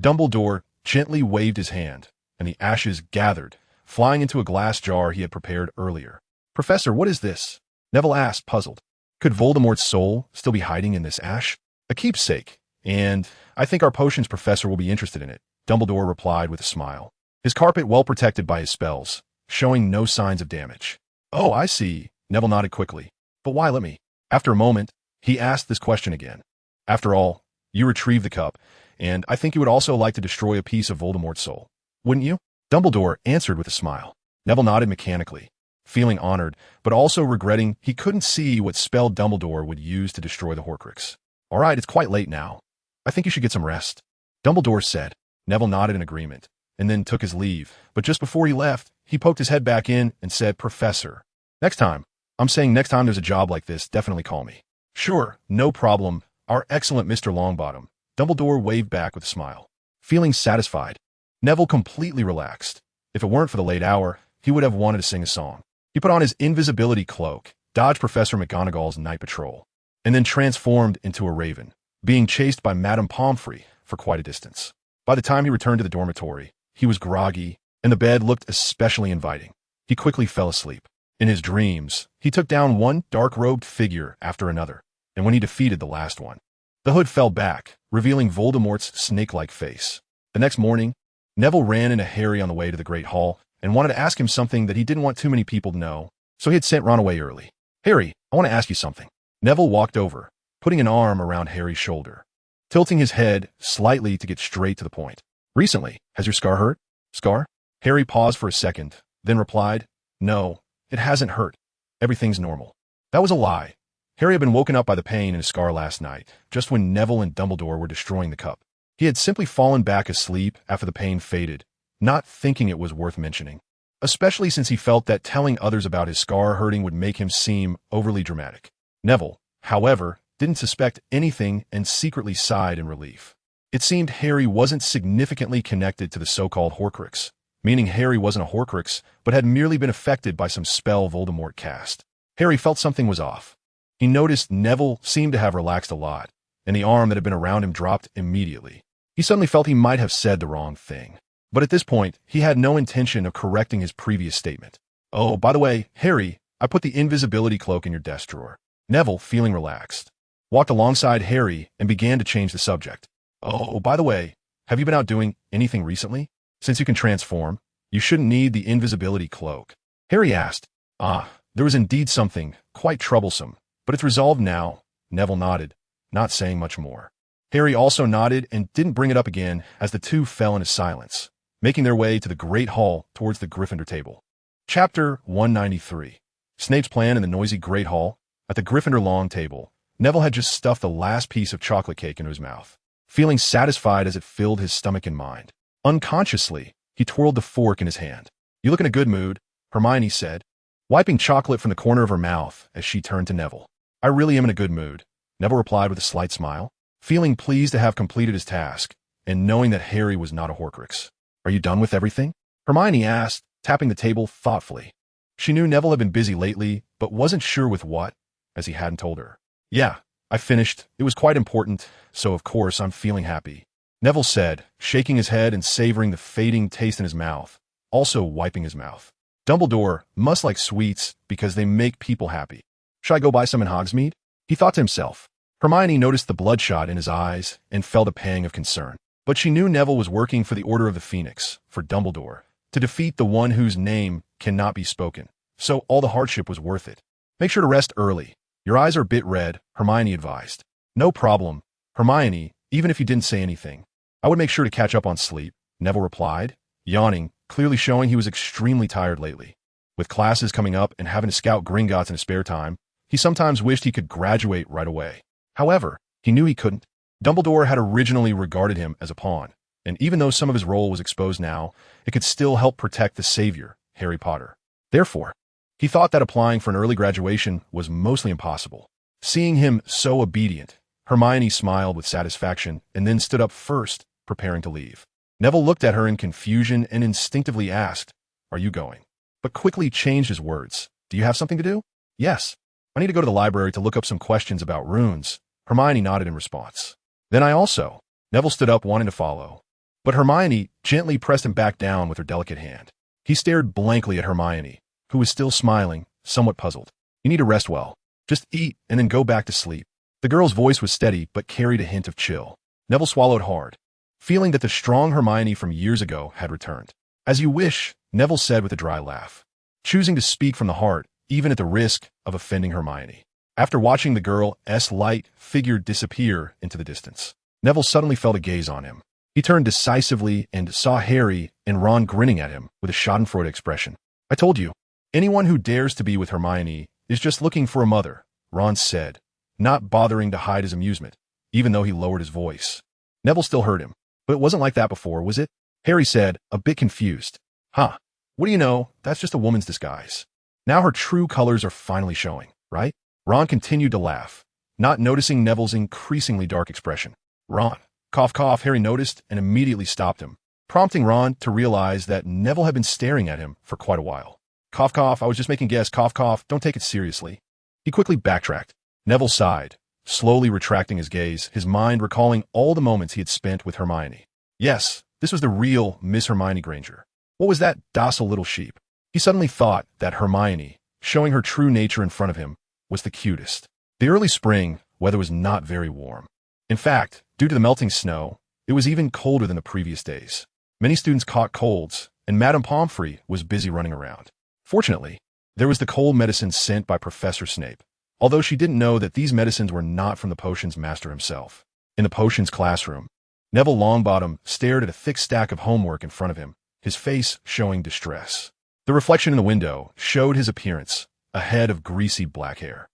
[SPEAKER 1] Dumbledore gently waved his hand, and the ashes gathered, flying into a glass jar he had prepared earlier. "Professor, what is this?" Neville asked, puzzled. Could Voldemort's soul still be hiding in this ash? "A keepsake, and I think our potions professor will be interested in it," Dumbledore replied with a smile. His carpet well protected by his spells, showing no signs of damage. "Oh, I see," Neville nodded quickly. "But why let me?" After a moment, he asked this question again. "After all, you retrieved the cup, and I think you would also like to destroy a piece of Voldemort's soul, wouldn't you?" Dumbledore answered with a smile. Neville nodded mechanically, feeling honored, but also regretting he couldn't see what spell Dumbledore would use to destroy the Horcrux. "All right, it's quite late now. I think you should get some rest," Dumbledore said. Neville nodded in agreement, and then took his leave, but just before he left, he poked his head back in and said, "Professor, next time there's a job like this, definitely call me." "Sure, no problem, our excellent Mr. Longbottom," Dumbledore waved back with a smile. Feeling satisfied, Neville completely relaxed. If it weren't for the late hour, he would have wanted to sing a song. He put on his invisibility cloak, dodged Professor McGonagall's night patrol, and then transformed into a raven, being chased by Madame Pomfrey for quite a distance. By the time he returned to the dormitory, he was groggy, and the bed looked especially inviting. He quickly fell asleep. In his dreams, he took down one dark-robed figure after another, and when he defeated the last one, the hood fell back, revealing Voldemort's snake-like face. The next morning, Neville ran into Harry on the way to the Great Hall and wanted to ask him something that he didn't want too many people to know, so he had sent Ron away early. "Harry, I want to ask you something." Neville walked over, putting an arm around Harry's shoulder, tilting his head slightly to get straight to the point. "Recently, has your scar hurt?" "Scar?" Harry paused for a second, then replied, "No, it hasn't hurt. Everything's normal." That was a lie. Harry had been woken up by the pain in his scar last night, just when Neville and Dumbledore were destroying the cup. He had simply fallen back asleep after the pain faded, not thinking it was worth mentioning, especially since he felt that telling others about his scar hurting would make him seem overly dramatic. Neville, however, didn't suspect anything and secretly sighed in relief. It seemed Harry wasn't significantly connected to the so-called Horcrux, meaning Harry wasn't a Horcrux, but had merely been affected by some spell Voldemort cast. Harry felt something was off. He noticed Neville seemed to have relaxed a lot, and the arm that had been around him dropped immediately. He suddenly felt he might have said the wrong thing. But at this point, he had no intention of correcting his previous statement. "Oh, by the way, Harry, I put the invisibility cloak in your desk drawer." Neville, feeling relaxed, walked alongside Harry and began to change the subject. "Oh, by the way, have you been out doing anything recently? Since you can transform, you shouldn't need the invisibility cloak." Harry asked. There was indeed something quite troublesome, but it's resolved now." Neville nodded, not saying much more. Harry also nodded and didn't bring it up again as the two fell into silence, making their way to the Great Hall towards the Gryffindor table. Chapter 193. Snape's plan in the noisy Great Hall. At the Gryffindor long table, Neville had just stuffed the last piece of chocolate cake into his mouth, feeling satisfied as it filled his stomach and mind. Unconsciously, he twirled the fork in his hand. "You look in a good mood," Hermione said, wiping chocolate from the corner of her mouth as she turned to Neville. "I really am in a good mood," Neville replied with a slight smile, feeling pleased to have completed his task and knowing that Harry was not a Horcrux. "Are you done with everything?" Hermione asked, tapping the table thoughtfully. She knew Neville had been busy lately, but wasn't sure with what, as he hadn't told her. "Yeah, I finished. It was quite important, so of course I'm feeling happy," Neville said, shaking his head and savoring the fading taste in his mouth, also wiping his mouth. Dumbledore must like sweets because they make people happy. "Should I go buy some in Hogsmeade?" he thought to himself. Hermione noticed the bloodshot in his eyes and felt a pang of concern. But she knew Neville was working for the Order of the Phoenix, for Dumbledore, to defeat the one whose name cannot be spoken, so all the hardship was worth it. "Make sure to rest early. Your eyes are a bit red," Hermione advised. "No problem," Hermione, even if you didn't say anything. I would make sure to catch up on sleep, Neville replied, yawning, clearly showing he was extremely tired lately. With classes coming up and having to scout Gringotts in his spare time, he sometimes wished he could graduate right away. However, he knew he couldn't. Dumbledore had originally regarded him as a pawn, and even though some of his role was exposed now, it could still help protect the savior, Harry Potter. Therefore, he thought that applying for an early graduation was mostly impossible. Seeing him so obedient, Hermione smiled with satisfaction and then stood up first, preparing to leave. Neville looked at her in confusion and instinctively asked, "Are you going?" But quickly changed his words. "Do you have something to do?" "Yes. I need to go to the library to look up some questions about runes." Hermione nodded in response. "Then I also." Neville stood up, wanting to follow. But Hermione gently pressed him back down with her delicate hand. He stared blankly at Hermione, who was still smiling, somewhat puzzled. "You need to rest well. Just eat and then go back to sleep." The girl's voice was steady but carried a hint of chill. Neville swallowed hard, feeling that the strong Hermione from years ago had returned. "As you wish," Neville said with a dry laugh, choosing to speak from the heart, even at the risk of offending Hermione. After watching the girl's light figure disappear into the distance, Neville suddenly felt a gaze on him. He turned decisively and saw Harry and Ron grinning at him with a schadenfreude expression. "I told you, anyone who dares to be with Hermione is just looking for a mother," Ron said, not bothering to hide his amusement, even though he lowered his voice. Neville still heard him. "But it wasn't like that before, was it?" Harry said, a bit confused. "Huh. What do you know? That's just a woman's disguise. Now her true colors are finally showing, right?" Ron continued to laugh, not noticing Neville's increasingly dark expression. "Ron," cough cough, Harry noticed and immediately stopped him, prompting Ron to realize that Neville had been staring at him for quite a while. "Cough cough, I was just making guess, cough cough, don't take it seriously." He quickly backtracked. Neville sighed, slowly retracting his gaze, his mind recalling all the moments he had spent with Hermione. Yes, this was the real Miss Hermione Granger. What was that docile little sheep? He suddenly thought that Hermione, showing her true nature in front of him, was the cutest. The early spring weather was not very warm. In fact, due to the melting snow, it was even colder than the previous days. Many students caught colds, and Madame Pomfrey was busy running around. Fortunately, there was the cold medicine sent by Professor Snape, although she didn't know that these medicines were not from the potions master himself. In the potions classroom, Neville Longbottom stared at a thick stack of homework in front of him, his face showing distress. The reflection in the window showed his appearance, a head of greasy black hair,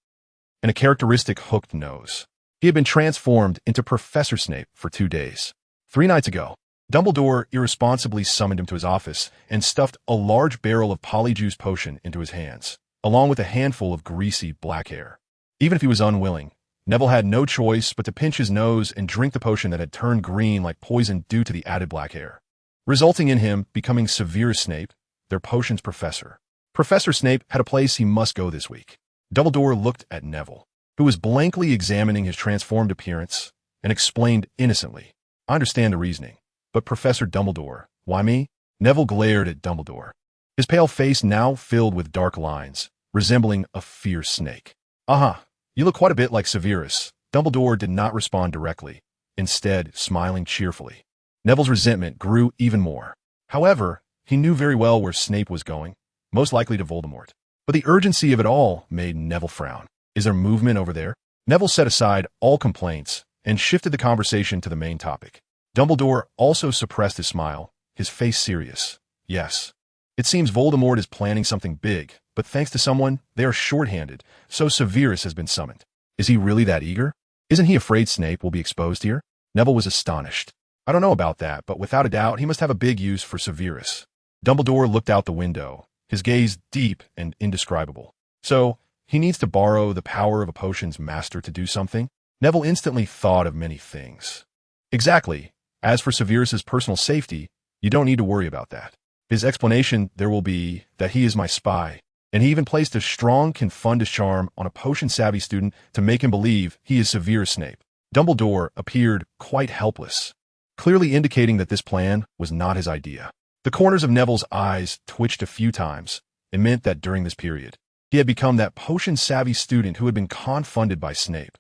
[SPEAKER 1] and a characteristic hooked nose. He had been transformed into Professor Snape for 2 days. 3 nights ago, Dumbledore irresponsibly summoned him to his office and stuffed a large barrel of polyjuice potion into his hands, along with a handful of greasy black hair. Even if he was unwilling, Neville had no choice but to pinch his nose and drink the potion that had turned green like poison due to the added black hair, resulting in him becoming Severus Snape, their potions professor. Professor Snape had a place he must go this week. Dumbledore looked at Neville, who was blankly examining his transformed appearance, and explained innocently, "I understand the reasoning, but Professor Dumbledore, why me?" Neville glared at Dumbledore, his pale face now filled with dark lines, resembling a fierce snake. You look quite a bit like Severus." Dumbledore did not respond directly, instead smiling cheerfully. Neville's resentment grew even more. However, he knew very well where Snape was going, most likely to Voldemort. But the urgency of it all made Neville frown. "Is there movement over there?" Neville set aside all complaints and shifted the conversation to the main topic. Dumbledore also suppressed his smile, his face serious. "Yes. It seems Voldemort is planning something big, but thanks to someone, they are short-handed, so Severus has been summoned. Is he really that eager? Isn't he afraid Snape will be exposed here?" Neville was astonished. "I don't know about that, but without a doubt, he must have a big use for Severus." Dumbledore looked out the window, his gaze deep and indescribable. "So, he needs to borrow the power of a potions master to do something?" Neville instantly thought of many things. "Exactly. As for Severus's personal safety, you don't need to worry about that. His explanation there will be that he is my spy, and he even placed a strong confundus charm on a potion-savvy student to make him believe he is Severus Snape." Dumbledore appeared quite helpless, clearly indicating that this plan was not his idea. The corners of Neville's eyes twitched a few times. It meant that during this period, he had become that potion-savvy student who had been confunded by Snape,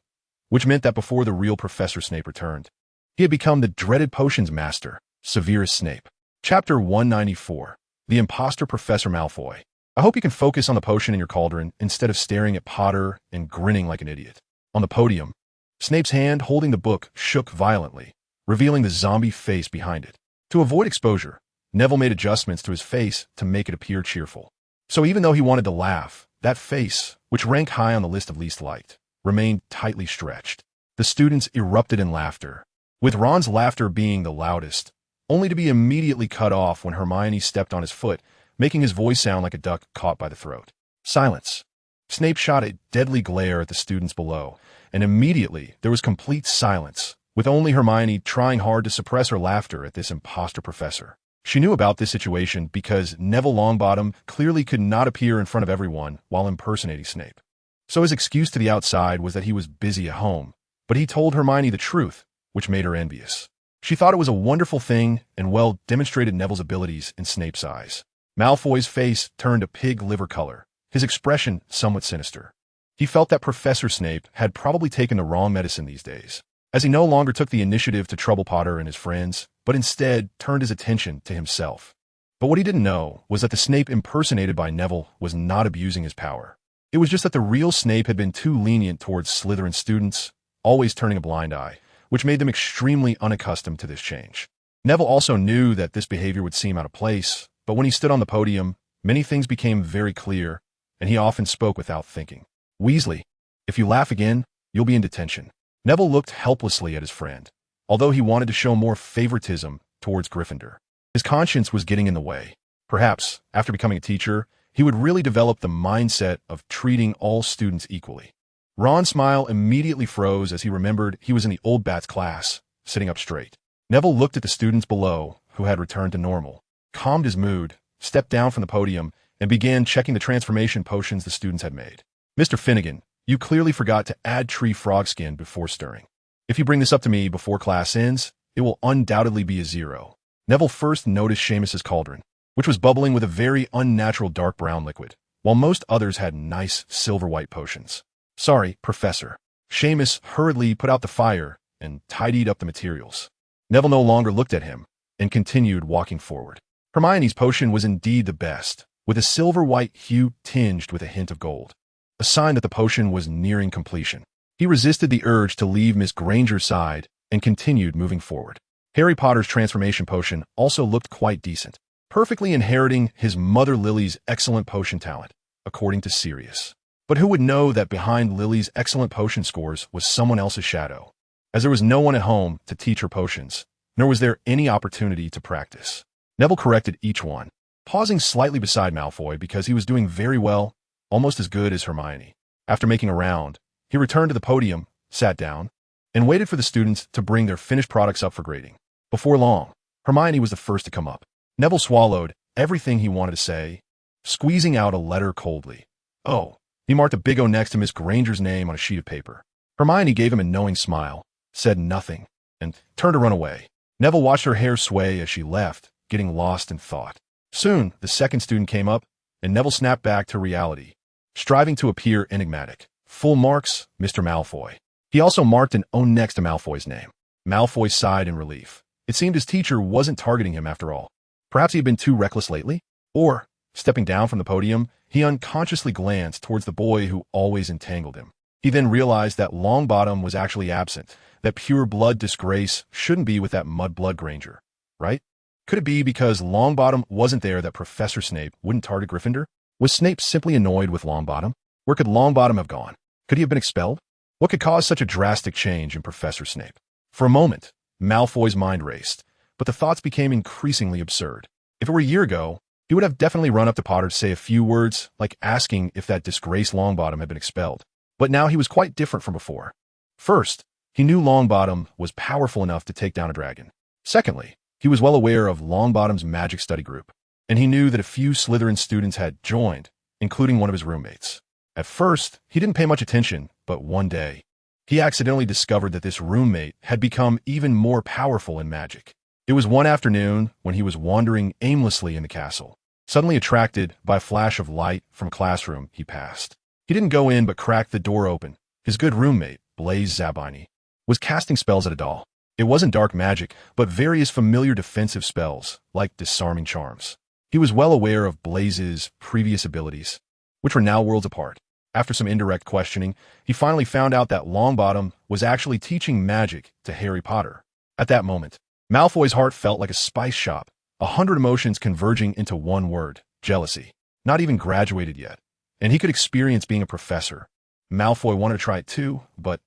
[SPEAKER 1] which meant that before the real Professor Snape returned, he had become the dreaded potions master, Severus Snape. Chapter 194. The Imposter Professor Malfoy. I hope you can focus on the potion in your cauldron instead of staring at Potter and grinning like an idiot. On the podium, Snape's hand holding the book shook violently, revealing the zombie face behind it. To avoid exposure, Neville made adjustments to his face to make it appear cheerful. So even though he wanted to laugh, that face, which ranked high on the list of least liked, remained tightly stretched. The students erupted in laughter, with Ron's laughter being the loudest, only to be immediately cut off when Hermione stepped on his foot, making his voice sound like a duck caught by the throat. Silence. Snape shot a deadly glare at the students below, and immediately there was complete silence, with only Hermione trying hard to suppress her laughter at this imposter professor. She knew about this situation because Neville Longbottom clearly could not appear in front of everyone while impersonating Snape. So his excuse to the outside was that he was busy at home, but he told Hermione the truth, which made her envious. She thought it was a wonderful thing and well demonstrated Neville's abilities in Snape's eyes. Malfoy's face turned a pig liver color, his expression somewhat sinister. He felt that Professor Snape had probably taken the wrong medicine these days, as he no longer took the initiative to trouble Potter and his friends, but instead turned his attention to himself. But what he didn't know was that the Snape impersonated by Neville was not abusing his power. It was just that the real Snape had been too lenient towards Slytherin students, always turning a blind eye, which made them extremely unaccustomed to this change. Neville also knew that this behavior would seem out of place, but when he stood on the podium, many things became very clear, and he often spoke without thinking. Weasley, if you laugh again, you'll be in detention. Neville looked helplessly at his friend, although he wanted to show more favoritism towards Gryffindor. His conscience was getting in the way. Perhaps, after becoming a teacher, he would really develop the mindset of treating all students equally. Ron's smile immediately froze as he remembered he was in the old bat's class, sitting up straight. Neville looked at the students below, who had returned to normal, calmed his mood, stepped down from the podium, and began checking the transformation potions the students had made. Mr. Finnegan, you clearly forgot to add tree frog skin before stirring. If you bring this up to me before class ends, it will undoubtedly be a 0. Neville first noticed Seamus's cauldron, which was bubbling with a very unnatural dark brown liquid, while most others had nice silver-white potions. Sorry, Professor. Seamus hurriedly put out the fire and tidied up the materials. Neville no longer looked at him and continued walking forward. Hermione's potion was indeed the best, with a silver-white hue tinged with a hint of gold, a sign that the potion was nearing completion. He resisted the urge to leave Miss Granger's side and continued moving forward. Harry Potter's transformation potion also looked quite decent, perfectly inheriting his mother Lily's excellent potion talent, according to Sirius. But who would know that behind Lily's excellent potion scores was someone else's shadow, as there was no one at home to teach her potions, nor was there any opportunity to practice. Neville corrected each one, pausing slightly beside Malfoy because he was doing very well, almost as good as Hermione. After making a round, he returned to the podium, sat down, and waited for the students to bring their finished products up for grading. Before long, Hermione was the first to come up. Neville swallowed everything he wanted to say, squeezing out a letter coldly. Oh. He marked a big O next to Miss Granger's name on a sheet of paper. Hermione gave him a knowing smile, said nothing, and turned to run away. Neville watched her hair sway as she left, getting lost in thought. Soon, the second student came up, and Neville snapped back to reality, striving to appear enigmatic. Full marks, Mr. Malfoy. He also marked an O next to Malfoy's name. Malfoy sighed in relief. It seemed his teacher wasn't targeting him after all. Perhaps he had been too reckless lately? Or, stepping down from the podium, he unconsciously glanced towards the boy who always entangled him. He then realized that Longbottom was actually absent, that pure blood disgrace shouldn't be with that mudblood Granger, right? Could it be because Longbottom wasn't there that Professor Snape wouldn't target Gryffindor? Was Snape simply annoyed with Longbottom? Where could Longbottom have gone? Could he have been expelled? What could cause such a drastic change in Professor Snape? For a moment, Malfoy's mind raced, but the thoughts became increasingly absurd. If it were a year ago, he would have definitely run up to Potter to say a few words, like asking if that disgraced Longbottom had been expelled. But now he was quite different from before. First, he knew Longbottom was powerful enough to take down a dragon. Secondly, he was well aware of Longbottom's magic study group, and he knew that a few Slytherin students had joined, including one of his roommates. At first, he didn't pay much attention, but one day, he accidentally discovered that this roommate had become even more powerful in magic. It was one afternoon when he was wandering aimlessly in the castle, suddenly attracted by a flash of light from a classroom he passed. He didn't go in but cracked the door open. His good roommate, Blaise Zabini, was casting spells at a doll. It wasn't dark magic, but various familiar defensive spells, like disarming charms. He was well aware of Blaise's previous abilities, which were now worlds apart. After some indirect questioning, he finally found out that Longbottom was actually teaching magic to Harry Potter. At that moment, Malfoy's heart felt like a spice shop, 100 emotions converging into one word: jealousy. Not even graduated yet, and he could experience being a professor. Malfoy wanted to try it too, but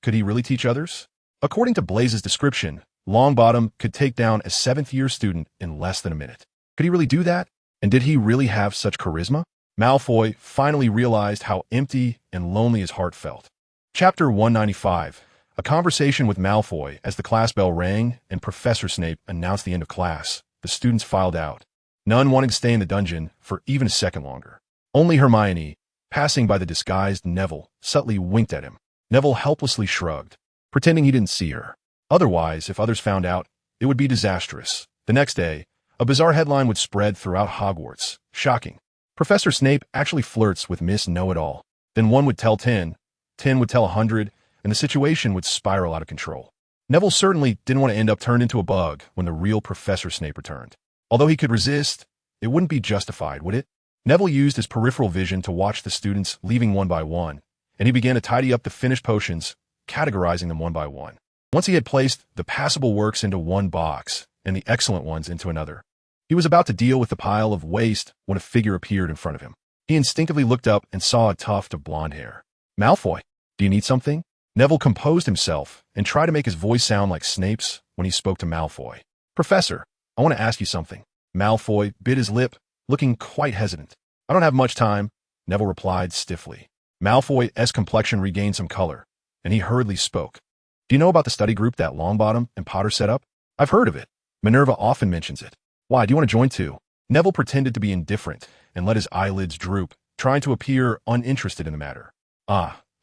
[SPEAKER 1] could he really teach others? According to Blaze's description, Longbottom could take down a 7th-year student in less than a minute. Could he really do that? And did he really have such charisma? Malfoy finally realized how empty and lonely his heart felt. Chapter 195. A conversation with Malfoy. As the class bell rang and Professor Snape announced the end of class, the students filed out. None wanted to stay in the dungeon for even a second longer. Only Hermione, passing by the disguised Neville, subtly winked at him. Neville helplessly shrugged, pretending he didn't see her. Otherwise, if others found out, it would be disastrous. The next day, a bizarre headline would spread throughout Hogwarts. Shocking. Professor Snape actually flirts with Miss Know-It-All. Then one would tell 10, 10 would tell 100, and the situation would spiral out of control. Neville certainly didn't want to end up turned into a bug when the real Professor Snape returned. Although he could resist, it wouldn't be justified, would it? Neville used his peripheral vision to watch the students leaving one by one, and he began to tidy up the finished potions, categorizing them one by one. Once he had placed the passable works into one box and the excellent ones into another, he was about to deal with the pile of waste when a figure appeared in front of him. He instinctively looked up and saw a tuft of blonde hair. Malfoy, do you need something? Neville composed himself and tried to make his voice sound like Snape's when he spoke to Malfoy. Professor, I want to ask you something. Malfoy bit his lip, looking quite hesitant. I don't have much time, Neville replied stiffly. Malfoy's complexion regained some color, and he hurriedly spoke. Do you know about the study group that Longbottom and Potter set up? I've heard of it. Minerva often mentions it. Why, do you want to join too? Neville pretended to be indifferent and let his eyelids droop, trying to appear uninterested in the matter.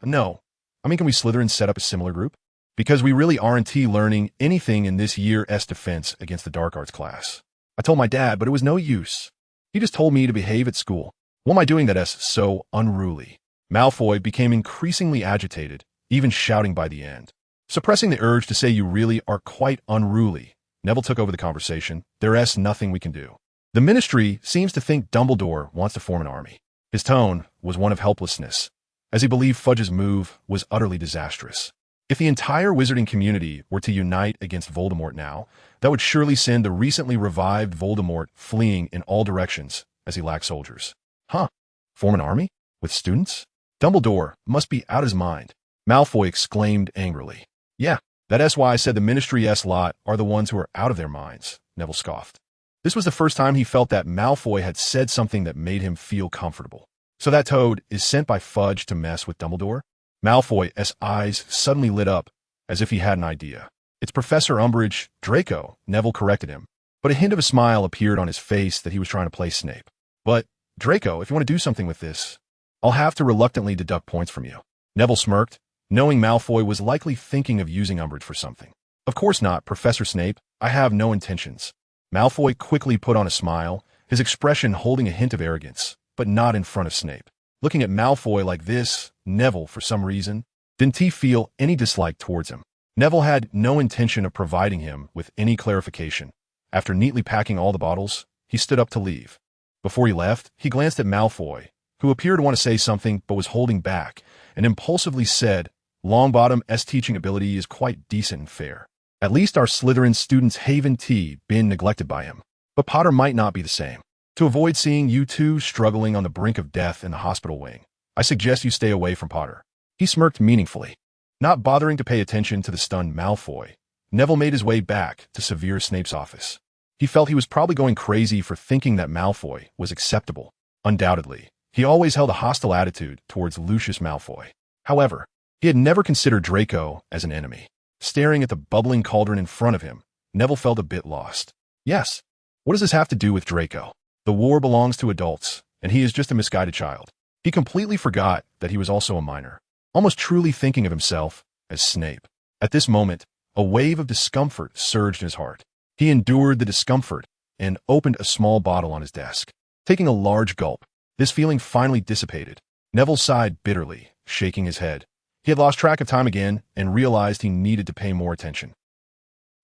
[SPEAKER 1] No. Can we Slytherin set up a similar group? Because we really aren't learning anything in this year's defense against the dark arts class. I told my dad, but it was no use. He just told me to behave at school. What am I doing that is so unruly? Malfoy became increasingly agitated, even shouting by the end. Suppressing the urge to say you really are quite unruly, Neville took over the conversation. There's nothing we can do. The Ministry seems to think Dumbledore wants to form an army. His tone was one of helplessness, as he believed Fudge's move was utterly disastrous. If the entire wizarding community were to unite against Voldemort now, that would surely send the recently revived Voldemort fleeing in all directions, as he lacked soldiers. Form an army? With students? Dumbledore must be out his mind. Malfoy exclaimed angrily. Yeah, that's why I said the Ministry's lot are the ones who are out of their minds, Neville scoffed. This was the first time he felt that Malfoy had said something that made him feel comfortable. So that toad is sent by Fudge to mess with Dumbledore? Malfoy's eyes suddenly lit up, as if he had an idea. It's Professor Umbridge, Draco, Neville corrected him. But a hint of a smile appeared on his face that he was trying to play Snape. But, Draco, if you want to do something with this, I'll have to reluctantly deduct points from you. Neville smirked, knowing Malfoy was likely thinking of using Umbridge for something. Of course not, Professor Snape. I have no intentions. Malfoy quickly put on a smile, his expression holding a hint of arrogance, but not in front of Snape. Looking at Malfoy like this, Neville, for some reason, didn't feel any dislike towards him. Neville had no intention of providing him with any clarification. After neatly packing all the bottles, he stood up to leave. Before he left, he glanced at Malfoy, who appeared to want to say something but was holding back, and impulsively said, Longbottom's teaching ability is quite decent and fair. At least our Slytherin students haven't been neglected by him. But Potter might not be the same. To avoid seeing you two struggling on the brink of death in the hospital wing, I suggest you stay away from Potter. He smirked meaningfully. Not bothering to pay attention to the stunned Malfoy, Neville made his way back to Severus Snape's office. He felt he was probably going crazy for thinking that Malfoy was acceptable. Undoubtedly, he always held a hostile attitude towards Lucius Malfoy. However, he had never considered Draco as an enemy. Staring at the bubbling cauldron in front of him, Neville felt a bit lost. Yes, what does this have to do with Draco? The war belongs to adults, and he is just a misguided child. He completely forgot that he was also a minor, almost truly thinking of himself as Snape. At this moment, a wave of discomfort surged in his heart. He endured the discomfort and opened a small bottle on his desk. Taking a large gulp, this feeling finally dissipated. Neville sighed bitterly, shaking his head. He had lost track of time again and realized he needed to pay more attention.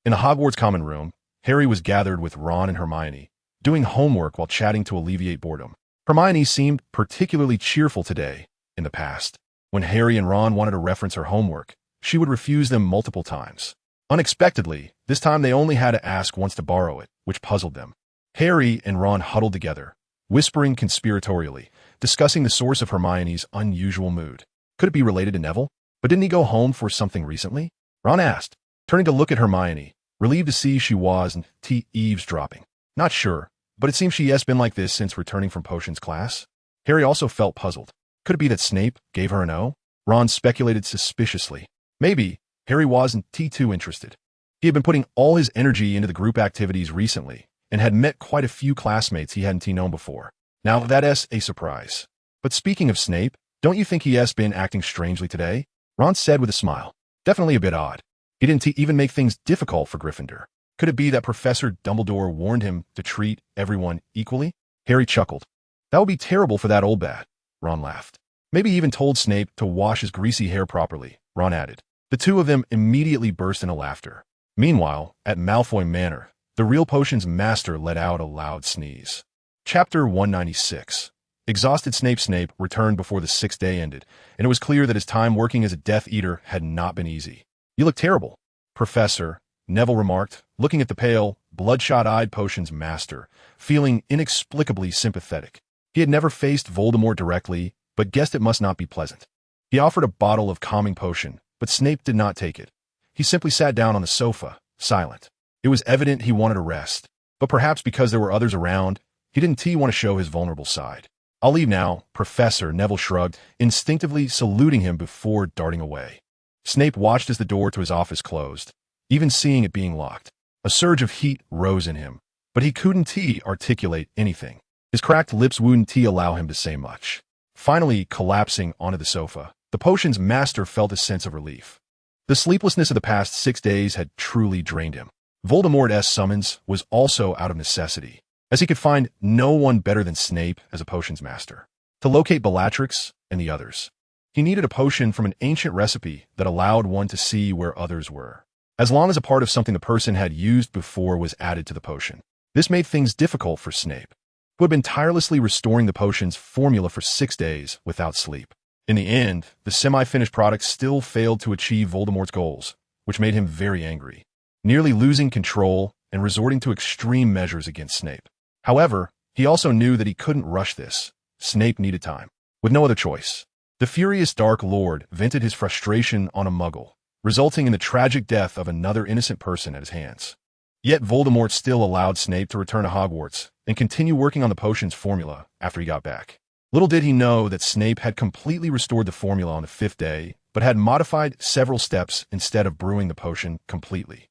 [SPEAKER 1] In the Hogwarts common room, Harry was gathered with Ron and Hermione, doing homework while chatting to alleviate boredom. Hermione seemed particularly cheerful today, In the past, when Harry and Ron wanted to reference her homework, she would refuse them multiple times. Unexpectedly, this time they only had to ask once to borrow it, which puzzled them. Harry and Ron huddled together, whispering conspiratorially, discussing the source of Hermione's unusual mood. Could it be related to Neville? But didn't he go home for something recently? Ron asked, turning to look at Hermione, relieved to see she wasn't eavesdropping. Not sure, but it seems she has been like this since returning from potions class. Harry also felt puzzled. Could it be that Snape gave her an O? Ron speculated suspiciously. Maybe. Harry wasn't too interested. He had been putting all his energy into the group activities recently, and had met quite a few classmates he hadn't known before. Now that's a surprise. But speaking of Snape, don't you think he has been acting strangely today? Ron said with a smile. Definitely a bit odd. He didn't even make things difficult for Gryffindor. Could it be that Professor Dumbledore warned him to treat everyone equally? Harry chuckled. That would be terrible for that old bat. Ron laughed. Maybe he even told Snape to wash his greasy hair properly, Ron added. The two of them immediately burst into laughter. Meanwhile, at Malfoy Manor, the real potions master let out a loud sneeze. Chapter 196. Exhausted Snape returned before the 6th day ended, and it was clear that his time working as a Death Eater had not been easy. You look terrible, Professor, Neville remarked, looking at the pale, bloodshot-eyed potions master, feeling inexplicably sympathetic. He had never faced Voldemort directly, but guessed it must not be pleasant. He offered a bottle of calming potion, but Snape did not take it. He simply sat down on the sofa, silent. It was evident he wanted to rest, but perhaps because there were others around, he didn't want to show his vulnerable side. I'll leave now, Professor, Neville shrugged, instinctively saluting him before darting away. Snape watched as the door to his office closed, even seeing it being locked. A surge of heat rose in him, but he couldn't articulate anything. His cracked lips wouldn't allow him to say much. Finally collapsing onto the sofa, the potions master felt a sense of relief. The sleeplessness of the past 6 days had truly drained him. Voldemort's summons was also out of necessity, as he could find no one better than Snape as a potions master. To locate Bellatrix and the others, he needed a potion from an ancient recipe that allowed one to see where others were, as long as a part of something the person had used before was added to the potion. This made things difficult for Snape, who had been tirelessly restoring the potion's formula for 6 days without sleep. In the end, the semi-finished product still failed to achieve Voldemort's goals, which made him very angry, nearly losing control and resorting to extreme measures against Snape. However, he also knew that he couldn't rush this. Snape needed time. With no other choice, the furious Dark Lord vented his frustration on a muggle, resulting in the tragic death of another innocent person at his hands. Yet Voldemort still allowed Snape to return to Hogwarts and continue working on the potion's formula after he got back. Little did he know that Snape had completely restored the formula on the 5th day, but had modified several steps instead of brewing the potion completely.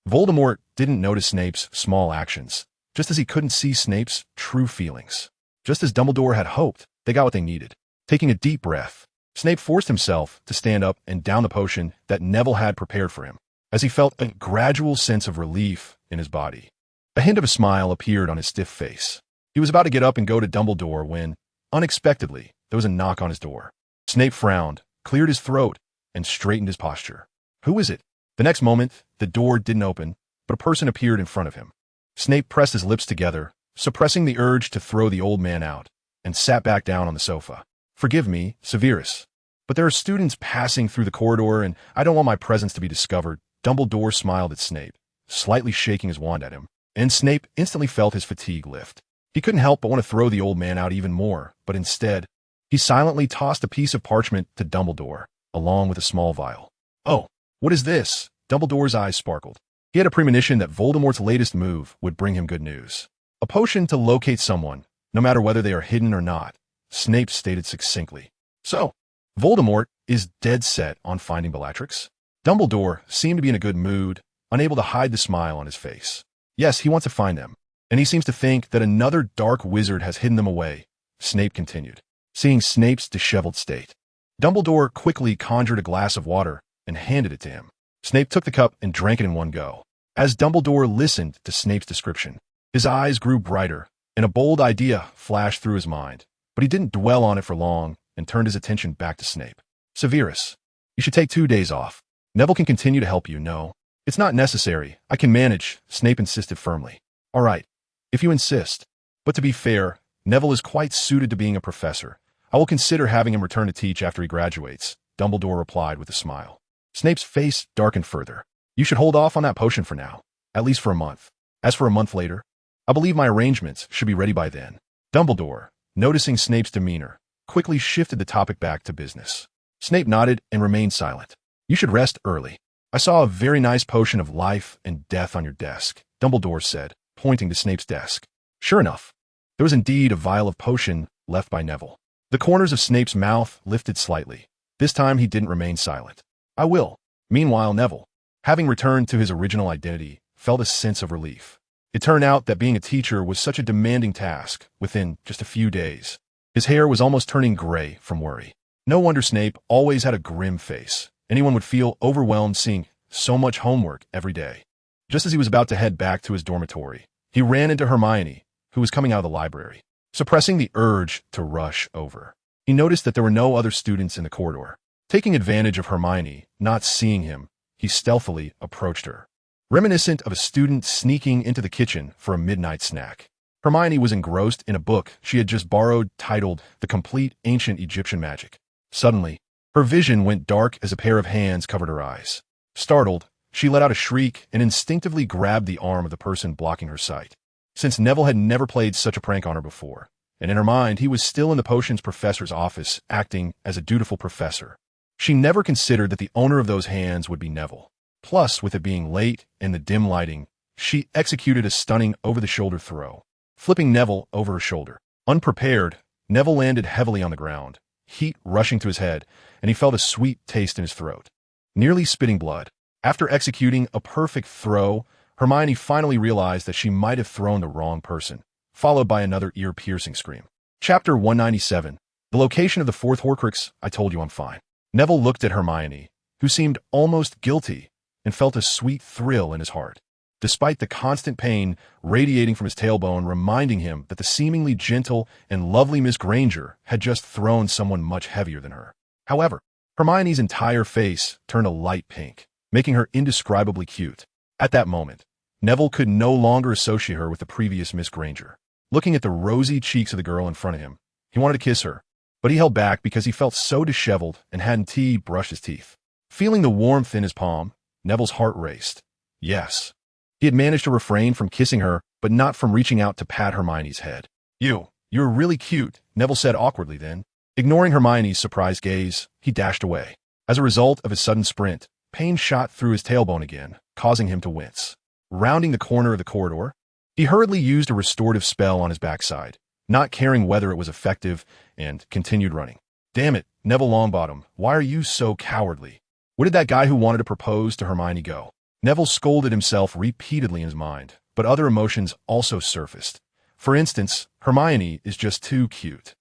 [SPEAKER 1] Voldemort didn't notice Snape's small actions, just as he couldn't see Snape's true feelings. Just as Dumbledore had hoped, they got what they needed. Taking a deep breath, Snape forced himself to stand up and down the potion that Neville had prepared for him, as he felt a gradual sense of relief in his body. A hint of a smile appeared on his stiff face. He was about to get up and go to Dumbledore when, unexpectedly, there was a knock on his door. Snape frowned, cleared his throat, and straightened his posture. Who is it? The next moment, the door didn't open, but a person appeared in front of him. Snape pressed his lips together, suppressing the urge to throw the old man out, and sat back down on the sofa. Forgive me, Severus, but there are students passing through the corridor and I don't want my presence to be discovered. Dumbledore smiled at Snape, slightly shaking his wand at him, and Snape instantly felt his fatigue lift. He couldn't help but want to throw the old man out even more, but instead, he silently tossed a piece of parchment to Dumbledore, along with a small vial. Oh, what is this? Dumbledore's eyes sparkled. He had a premonition that Voldemort's latest move would bring him good news. A potion to locate someone, no matter whether they are hidden or not, Snape stated succinctly. So, Voldemort is dead set on finding Bellatrix? Dumbledore seemed to be in a good mood, unable to hide the smile on his face. Yes, he wants to find them, and he seems to think that another dark wizard has hidden them away, Snape continued, seeing Snape's disheveled state. Dumbledore quickly conjured a glass of water and handed it to him. Snape took the cup and drank it in one go. As Dumbledore listened to Snape's description, his eyes grew brighter, and a bold idea flashed through his mind, but he didn't dwell on it for long and turned his attention back to Snape. Severus, you should take 2 days off. Neville can continue to help you, no? It's not necessary. I can manage, Snape insisted firmly. All right, if you insist. But to be fair, Neville is quite suited to being a professor. I will consider having him return to teach after he graduates, Dumbledore replied with a smile. Snape's face darkened further. You should hold off on that potion for now, at least for a month. As for a month later, I believe my arrangements should be ready by then. Dumbledore, noticing Snape's demeanor, quickly shifted the topic back to business. Snape nodded and remained silent. You should rest early. I saw a very nice potion of life and death on your desk, Dumbledore said, pointing to Snape's desk. Sure enough, there was indeed a vial of potion left by Neville. The corners of Snape's mouth lifted slightly. This time he didn't remain silent. I will. Meanwhile, Neville, having returned to his original identity, felt a sense of relief. It turned out that being a teacher was such a demanding task within just a few days. His hair was almost turning gray from worry. No wonder Snape always had a grim face. Anyone would feel overwhelmed seeing so much homework every day. Just as he was about to head back to his dormitory, he ran into Hermione, who was coming out of the library. Suppressing the urge to rush over, he noticed that there were no other students in the corridor. Taking advantage of Hermione not seeing him, he stealthily approached her. Reminiscent of a student sneaking into the kitchen for a midnight snack, Hermione was engrossed in a book she had just borrowed titled The Complete Ancient Egyptian Magic. Suddenly, her vision went dark as a pair of hands covered her eyes. Startled, she let out a shriek and instinctively grabbed the arm of the person blocking her sight. Since Neville had never played such a prank on her before, and in her mind he was still in the potions professor's office acting as a dutiful professor, she never considered that the owner of those hands would be Neville. Plus, with it being late and the dim lighting, she executed a stunning over-the-shoulder throw, flipping Neville over her shoulder. Unprepared, Neville landed heavily on the ground, heat rushing to his head, and he felt a sweet taste in his throat, nearly spitting blood. After executing a perfect throw, Hermione finally realized that she might have thrown the wrong person, followed by another ear-piercing scream. Chapter 197. The location of the fourth Horcrux. I told you I'm fine. Neville looked at Hermione, who seemed almost guilty, and felt a sweet thrill in his heart, despite the constant pain radiating from his tailbone reminding him that the seemingly gentle and lovely Miss Granger had just thrown someone much heavier than her. However, Hermione's entire face turned a light pink, making her indescribably cute. At that moment, Neville could no longer associate her with the previous Miss Granger. Looking at the rosy cheeks of the girl in front of him, he wanted to kiss her, but he held back because he felt so disheveled and hadn't brushed his teeth. Feeling the warmth in his palm, Neville's heart raced. Yes. He had managed to refrain from kissing her, but not from reaching out to pat Hermione's head. You're really cute, Neville said awkwardly then. Ignoring Hermione's surprised gaze, he dashed away. As a result of his sudden sprint, pain shot through his tailbone again, causing him to wince. Rounding the corner of the corridor, he hurriedly used a restorative spell on his backside, not caring whether it was effective, and continued running. Damn it, Neville Longbottom, why are you so cowardly? Where did that guy who wanted to propose to Hermione go? Neville scolded himself repeatedly in his mind, but other emotions also surfaced. For instance, Hermione is just too cute.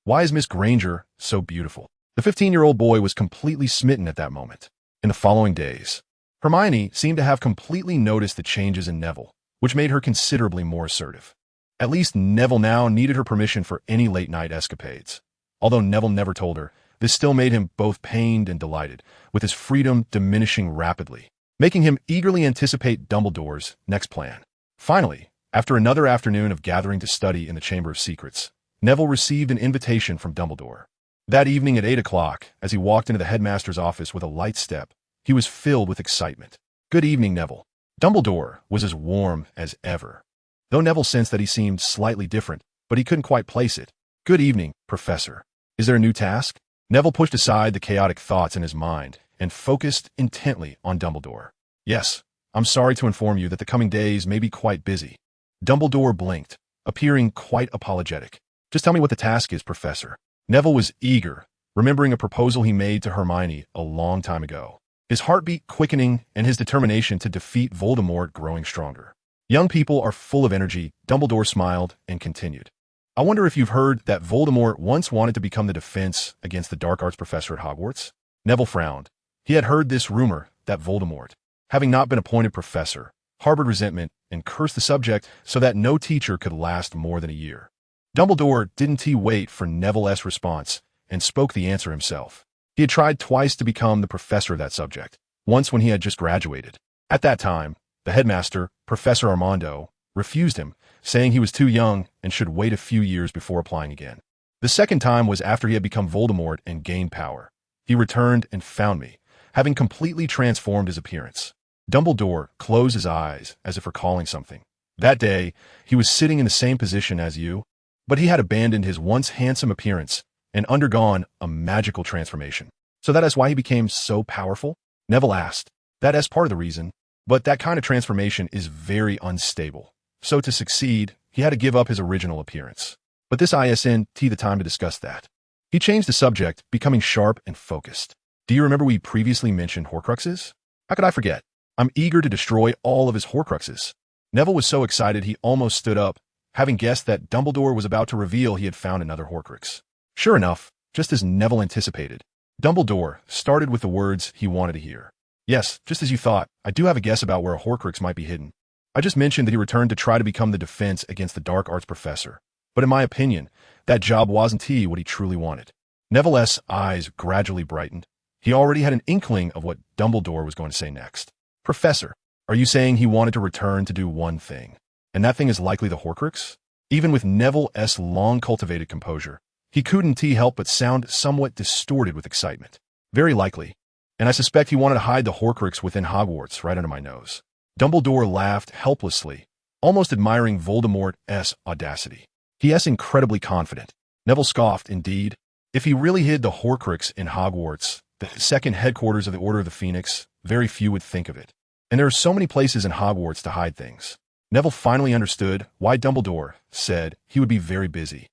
[SPEAKER 1] Why is Miss Granger so beautiful? The 15-year-old boy was completely smitten at that moment. In the following days, Hermione seemed to have completely noticed the changes in Neville, which made her considerably more assertive. At least Neville now needed her permission for any late-night escapades. Although Neville never told her, this still made him both pained and delighted, with his freedom diminishing rapidly, making him eagerly anticipate Dumbledore's next plan. Finally, after another afternoon of gathering to study in the Chamber of Secrets, Neville received an invitation from Dumbledore. That evening at 8 o'clock, as he walked into the headmaster's office with a light step, he was filled with excitement. Good evening, Neville. Dumbledore was as warm as ever, though Neville sensed that he seemed slightly different, but he couldn't quite place it. Good evening, Professor. Is there a new task? Neville pushed aside the chaotic thoughts in his mind and focused intently on Dumbledore. Yes, I'm sorry to inform you that the coming days may be quite busy. Dumbledore blinked, appearing quite apologetic. Just tell me what the task is, Professor. Neville was eager, remembering a proposal he made to Hermione a long time ago. His heartbeat quickening and his determination to defeat Voldemort growing stronger. Young people are full of energy, Dumbledore smiled and continued. I wonder if you've heard that Voldemort once wanted to become the defense against the dark arts professor at Hogwarts? Neville frowned. He had heard this rumor that Voldemort, having not been appointed professor, harbored resentment and cursed the subject so that no teacher could last more than a year. Dumbledore didn't wait for Neville's response and spoke the answer himself. He had tried twice to become the professor of that subject, once when he had just graduated. At that time, the headmaster, Professor Armando, refused him, saying he was too young and should wait a few years before applying again. The second time was after he had become Voldemort and gained power. He returned and found me, having completely transformed his appearance. Dumbledore closed his eyes as if recalling something. That day, he was sitting in the same position as you, but he had abandoned his once handsome appearance and undergone a magical transformation. So that is why he became so powerful? Neville asked. That is part of the reason, but that kind of transformation is very unstable. So to succeed, he had to give up his original appearance. But this isn't the time to discuss that. He changed the subject, becoming sharp and focused. Do you remember we previously mentioned Horcruxes? How could I forget? I'm eager to destroy all of his Horcruxes. Neville was so excited he almost stood up, having guessed that Dumbledore was about to reveal he had found another Horcrux. Sure enough, just as Neville anticipated, Dumbledore started with the words he wanted to hear. Yes, just as you thought, I do have a guess about where a Horcrux might be hidden. I just mentioned that he returned to try to become the defense against the dark arts professor. But in my opinion, that job wasn't what he truly wanted. Neville's eyes gradually brightened. He already had an inkling of what Dumbledore was going to say next. Professor, are you saying he wanted to return to do one thing? And that thing is likely the Horcrux? Even with Neville's long-cultivated composure, he couldn't help but sound somewhat distorted with excitement. Very likely. And I suspect he wanted to hide the Horcrux within Hogwarts right under my nose. Dumbledore laughed helplessly, almost admiring Voldemort's audacity. He is incredibly confident. Neville scoffed, indeed. If he really hid the Horcrux in Hogwarts, the second headquarters of the Order of the Phoenix, very few would think of it. And there are so many places in Hogwarts to hide things. Neville finally understood why Dumbledore said he would be very busy.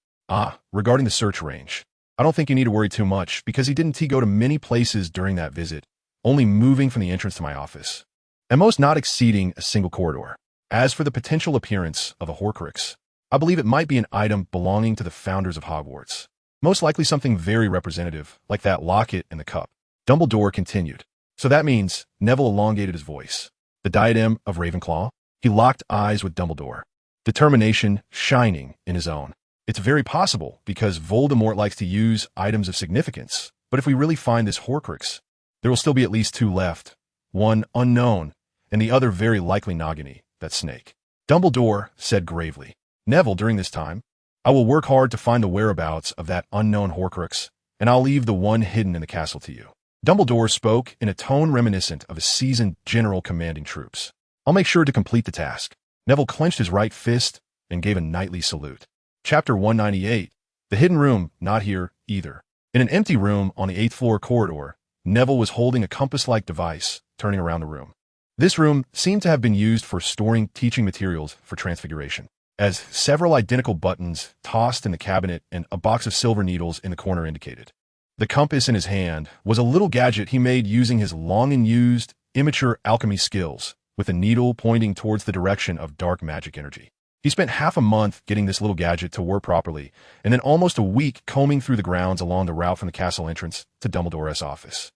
[SPEAKER 1] Regarding the search range, I don't think you need to worry too much because he didn't go to many places during that visit, only moving from the entrance to my office, and most not exceeding a single corridor. As for the potential appearance of a Horcrux, I believe it might be an item belonging to the founders of Hogwarts. Most likely something very representative, like that locket and the cup. Dumbledore continued. So that means, Neville elongated his voice. The diadem of Ravenclaw? He locked eyes with Dumbledore, determination shining in his own. It's very possible because Voldemort likes to use items of significance, but if we really find this Horcrux, there will still be at least two left, one unknown, and the other very likely Nagini, that snake. Dumbledore said gravely. Neville, during this time, I will work hard to find the whereabouts of that unknown Horcrux, and I'll leave the one hidden in the castle to you. Dumbledore spoke in a tone reminiscent of a seasoned general commanding troops. I'll make sure to complete the task. Neville clenched his right fist and gave a knightly salute. Chapter 198. The hidden room, not here, either. In an empty room on the 8th floor corridor, Neville was holding a compass-like device, turning around the room. This room seemed to have been used for storing teaching materials for Transfiguration, as several identical buttons tossed in the cabinet and a box of silver needles in the corner indicated. The compass in his hand was a little gadget he made using his long-unused, immature alchemy skills, with a needle pointing towards the direction of dark magic energy. He spent half a month getting this little gadget to work properly, and then almost a week combing through the grounds along the route from the castle entrance to Dumbledore's office.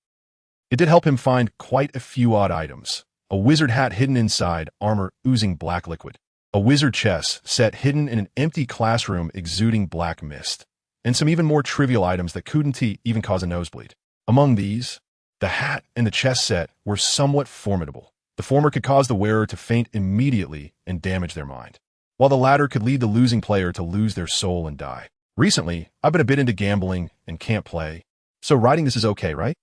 [SPEAKER 1] It did help him find quite a few odd items. A wizard hat hidden inside armor oozing black liquid. A wizard chess set hidden in an empty classroom exuding black mist. And some even more trivial items that couldn't even cause a nosebleed. Among these, the hat and the chess set were somewhat formidable. The former could cause the wearer to faint immediately and damage their mind, while the latter could lead the losing player to lose their soul and die. Recently, I've been a bit into gambling and can't play, so writing this is okay, right?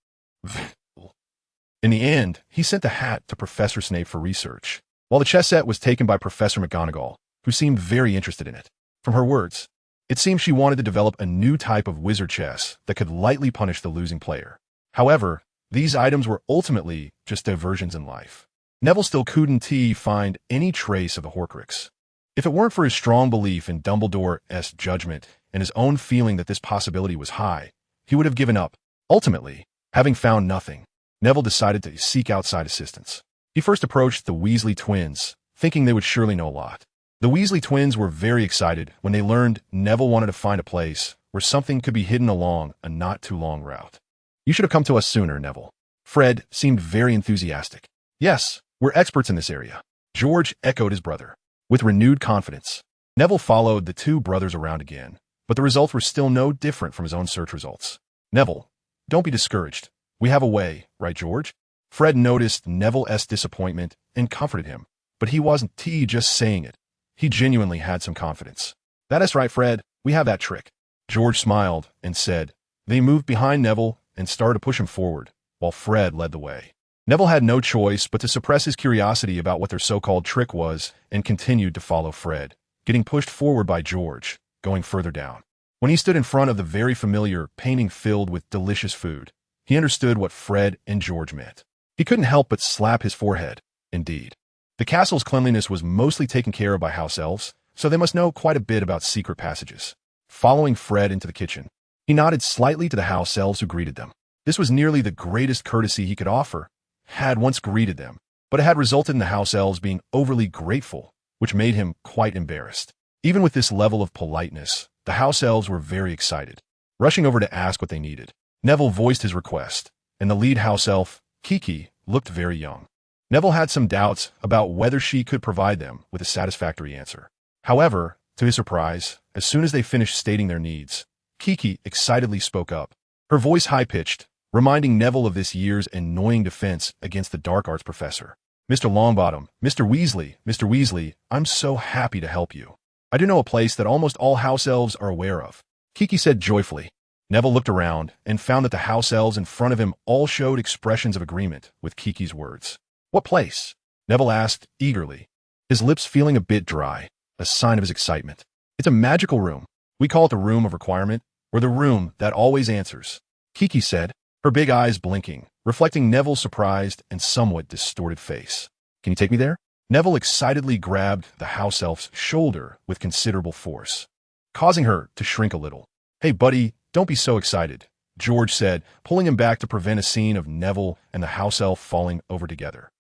[SPEAKER 1] In the end, he sent the hat to Professor Snape for research, while the chess set was taken by Professor McGonagall, who seemed very interested in it. From her words, it seemed she wanted to develop a new type of wizard chess that could lightly punish the losing player. However, these items were ultimately just diversions in life. Neville still couldn't find any trace of the Horcrux. If it weren't for his strong belief in Dumbledore's judgment and his own feeling that this possibility was high, he would have given up. Ultimately, having found nothing, Neville decided to seek outside assistance. He first approached the Weasley twins, thinking they would surely know a lot. The Weasley twins were very excited when they learned Neville wanted to find a place where something could be hidden along a not-too-long route. You should have come to us sooner, Neville. Fred seemed very enthusiastic. Yes, we're experts in this area. George echoed his brother. With renewed confidence, Neville followed the two brothers around again, but the results were still no different from his own search results. Neville, don't be discouraged. We have a way, right, George? Fred noticed Neville's disappointment and comforted him, but he wasn't just saying it. He genuinely had some confidence. That is right, Fred. We have that trick. George smiled and said. They moved behind Neville and started to push him forward, while Fred led the way. Neville had no choice but to suppress his curiosity about what their so-called trick was and continued to follow Fred, getting pushed forward by George, going further down. When he stood in front of the very familiar painting filled with delicious food, he understood what Fred and George meant. He couldn't help but slap his forehead. Indeed. The castle's cleanliness was mostly taken care of by house elves, so they must know quite a bit about secret passages. Following Fred into the kitchen, he nodded slightly to the house elves who greeted them. This was nearly the greatest courtesy he could offer, had once greeted them, but it had resulted in the house elves being overly grateful, which made him quite embarrassed. Even with this level of politeness, the house elves were very excited, rushing over to ask what they needed. Neville voiced his request, and the lead house elf, Kiki, looked very young. Neville had some doubts about whether she could provide them with a satisfactory answer. However, to his surprise, as soon as they finished stating their needs, Kiki excitedly spoke up, her voice high-pitched, reminding Neville of this year's annoying defense against the dark arts professor. Mr. Longbottom, Mr. Weasley, I'm so happy to help you. I do know a place that almost all house elves are aware of, Kiki said joyfully. Neville looked around and found that the house elves in front of him all showed expressions of agreement with Kiki's words. What place? Neville asked eagerly, his lips feeling a bit dry, a sign of his excitement. It's a magical room. We call it the Room of Requirement, or the Room that Always Answers, Kiki said, her big eyes blinking, reflecting Neville's surprised and somewhat distorted face. Can you take me there? Neville excitedly grabbed the house elf's shoulder with considerable force, causing her to shrink a little. Hey, buddy, don't be so excited, George said, pulling him back to prevent a scene of Neville and the house elf falling over together.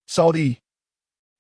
[SPEAKER 1] Salty.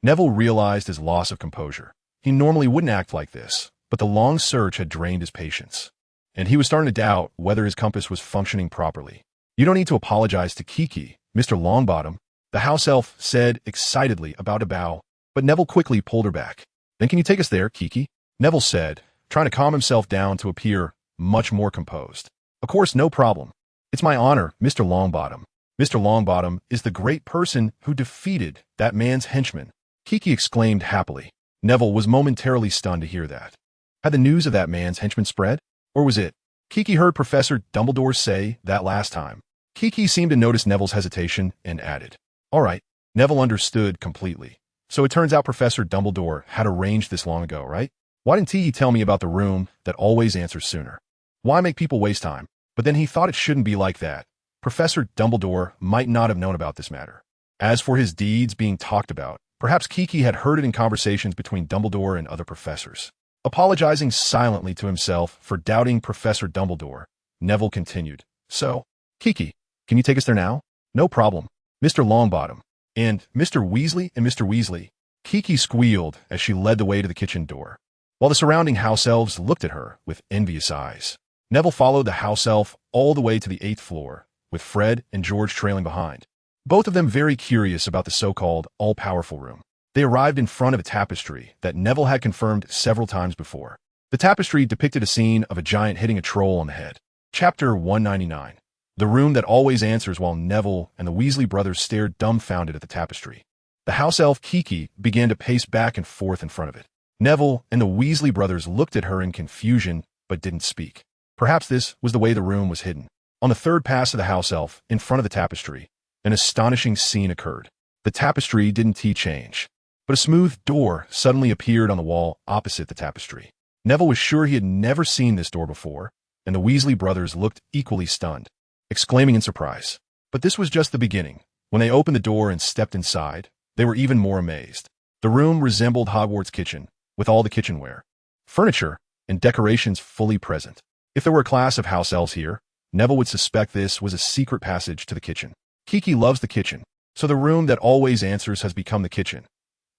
[SPEAKER 1] Neville realized his loss of composure. He normally wouldn't act like this, but the long search had drained his patience, and he was starting to doubt whether his compass was functioning properly. You don't need to apologize to Kiki, Mr. Longbottom, the house elf said excitedly about to bow, but Neville quickly pulled her back. Then can you take us there, Kiki? Neville said, trying to calm himself down to appear much more composed. Of course, no problem. It's my honor, Mr. Longbottom. Mr. Longbottom is the great person who defeated that man's henchman, Kiki exclaimed happily. Neville was momentarily stunned to hear that. Had the news of that man's henchman spread? Or was it? Kiki heard Professor Dumbledore say that last time. Kiki seemed to notice Neville's hesitation and added, all right. Neville understood completely. So it turns out Professor Dumbledore had arranged this long ago, right? Why didn't he tell me about the room that always answers sooner? Why make people waste time? But then he thought it shouldn't be like that. Professor Dumbledore might not have known about this matter. As for his deeds being talked about, perhaps Kiki had heard it in conversations between Dumbledore and other professors. Apologizing silently to himself for doubting Professor Dumbledore, Neville continued. So, Kiki, can you take us there now? No problem, Mr. Longbottom. And Mr. Weasley, Kiki squealed as she led the way to the kitchen door, while the surrounding house elves looked at her with envious eyes. Neville followed the house elf all the way to the 8th floor, with Fred and George trailing behind, both of them very curious about the so-called all-powerful room. They arrived in front of a tapestry that Neville had confirmed several times before. The tapestry depicted a scene of a giant hitting a troll on the head. Chapter 199. The room that always answers. While Neville and the Weasley brothers stared dumbfounded at the tapestry, the house elf Kiki began to pace back and forth in front of it. Neville and the Weasley brothers looked at her in confusion but didn't speak. Perhaps this was the way the room was hidden. On the third pass of the house elf, in front of the tapestry, an astonishing scene occurred. The tapestry didn't change, but a smooth door suddenly appeared on the wall opposite the tapestry. Neville was sure he had never seen this door before, and the Weasley brothers looked equally stunned, exclaiming in surprise. But this was just the beginning. When they opened the door and stepped inside, they were even more amazed. The room resembled Hogwarts' kitchen, with all the kitchenware, furniture, and decorations fully present. If there were a class of house elves here, Neville would suspect this was a secret passage to the kitchen. Kiki loves the kitchen, so the room that always answers has become the kitchen,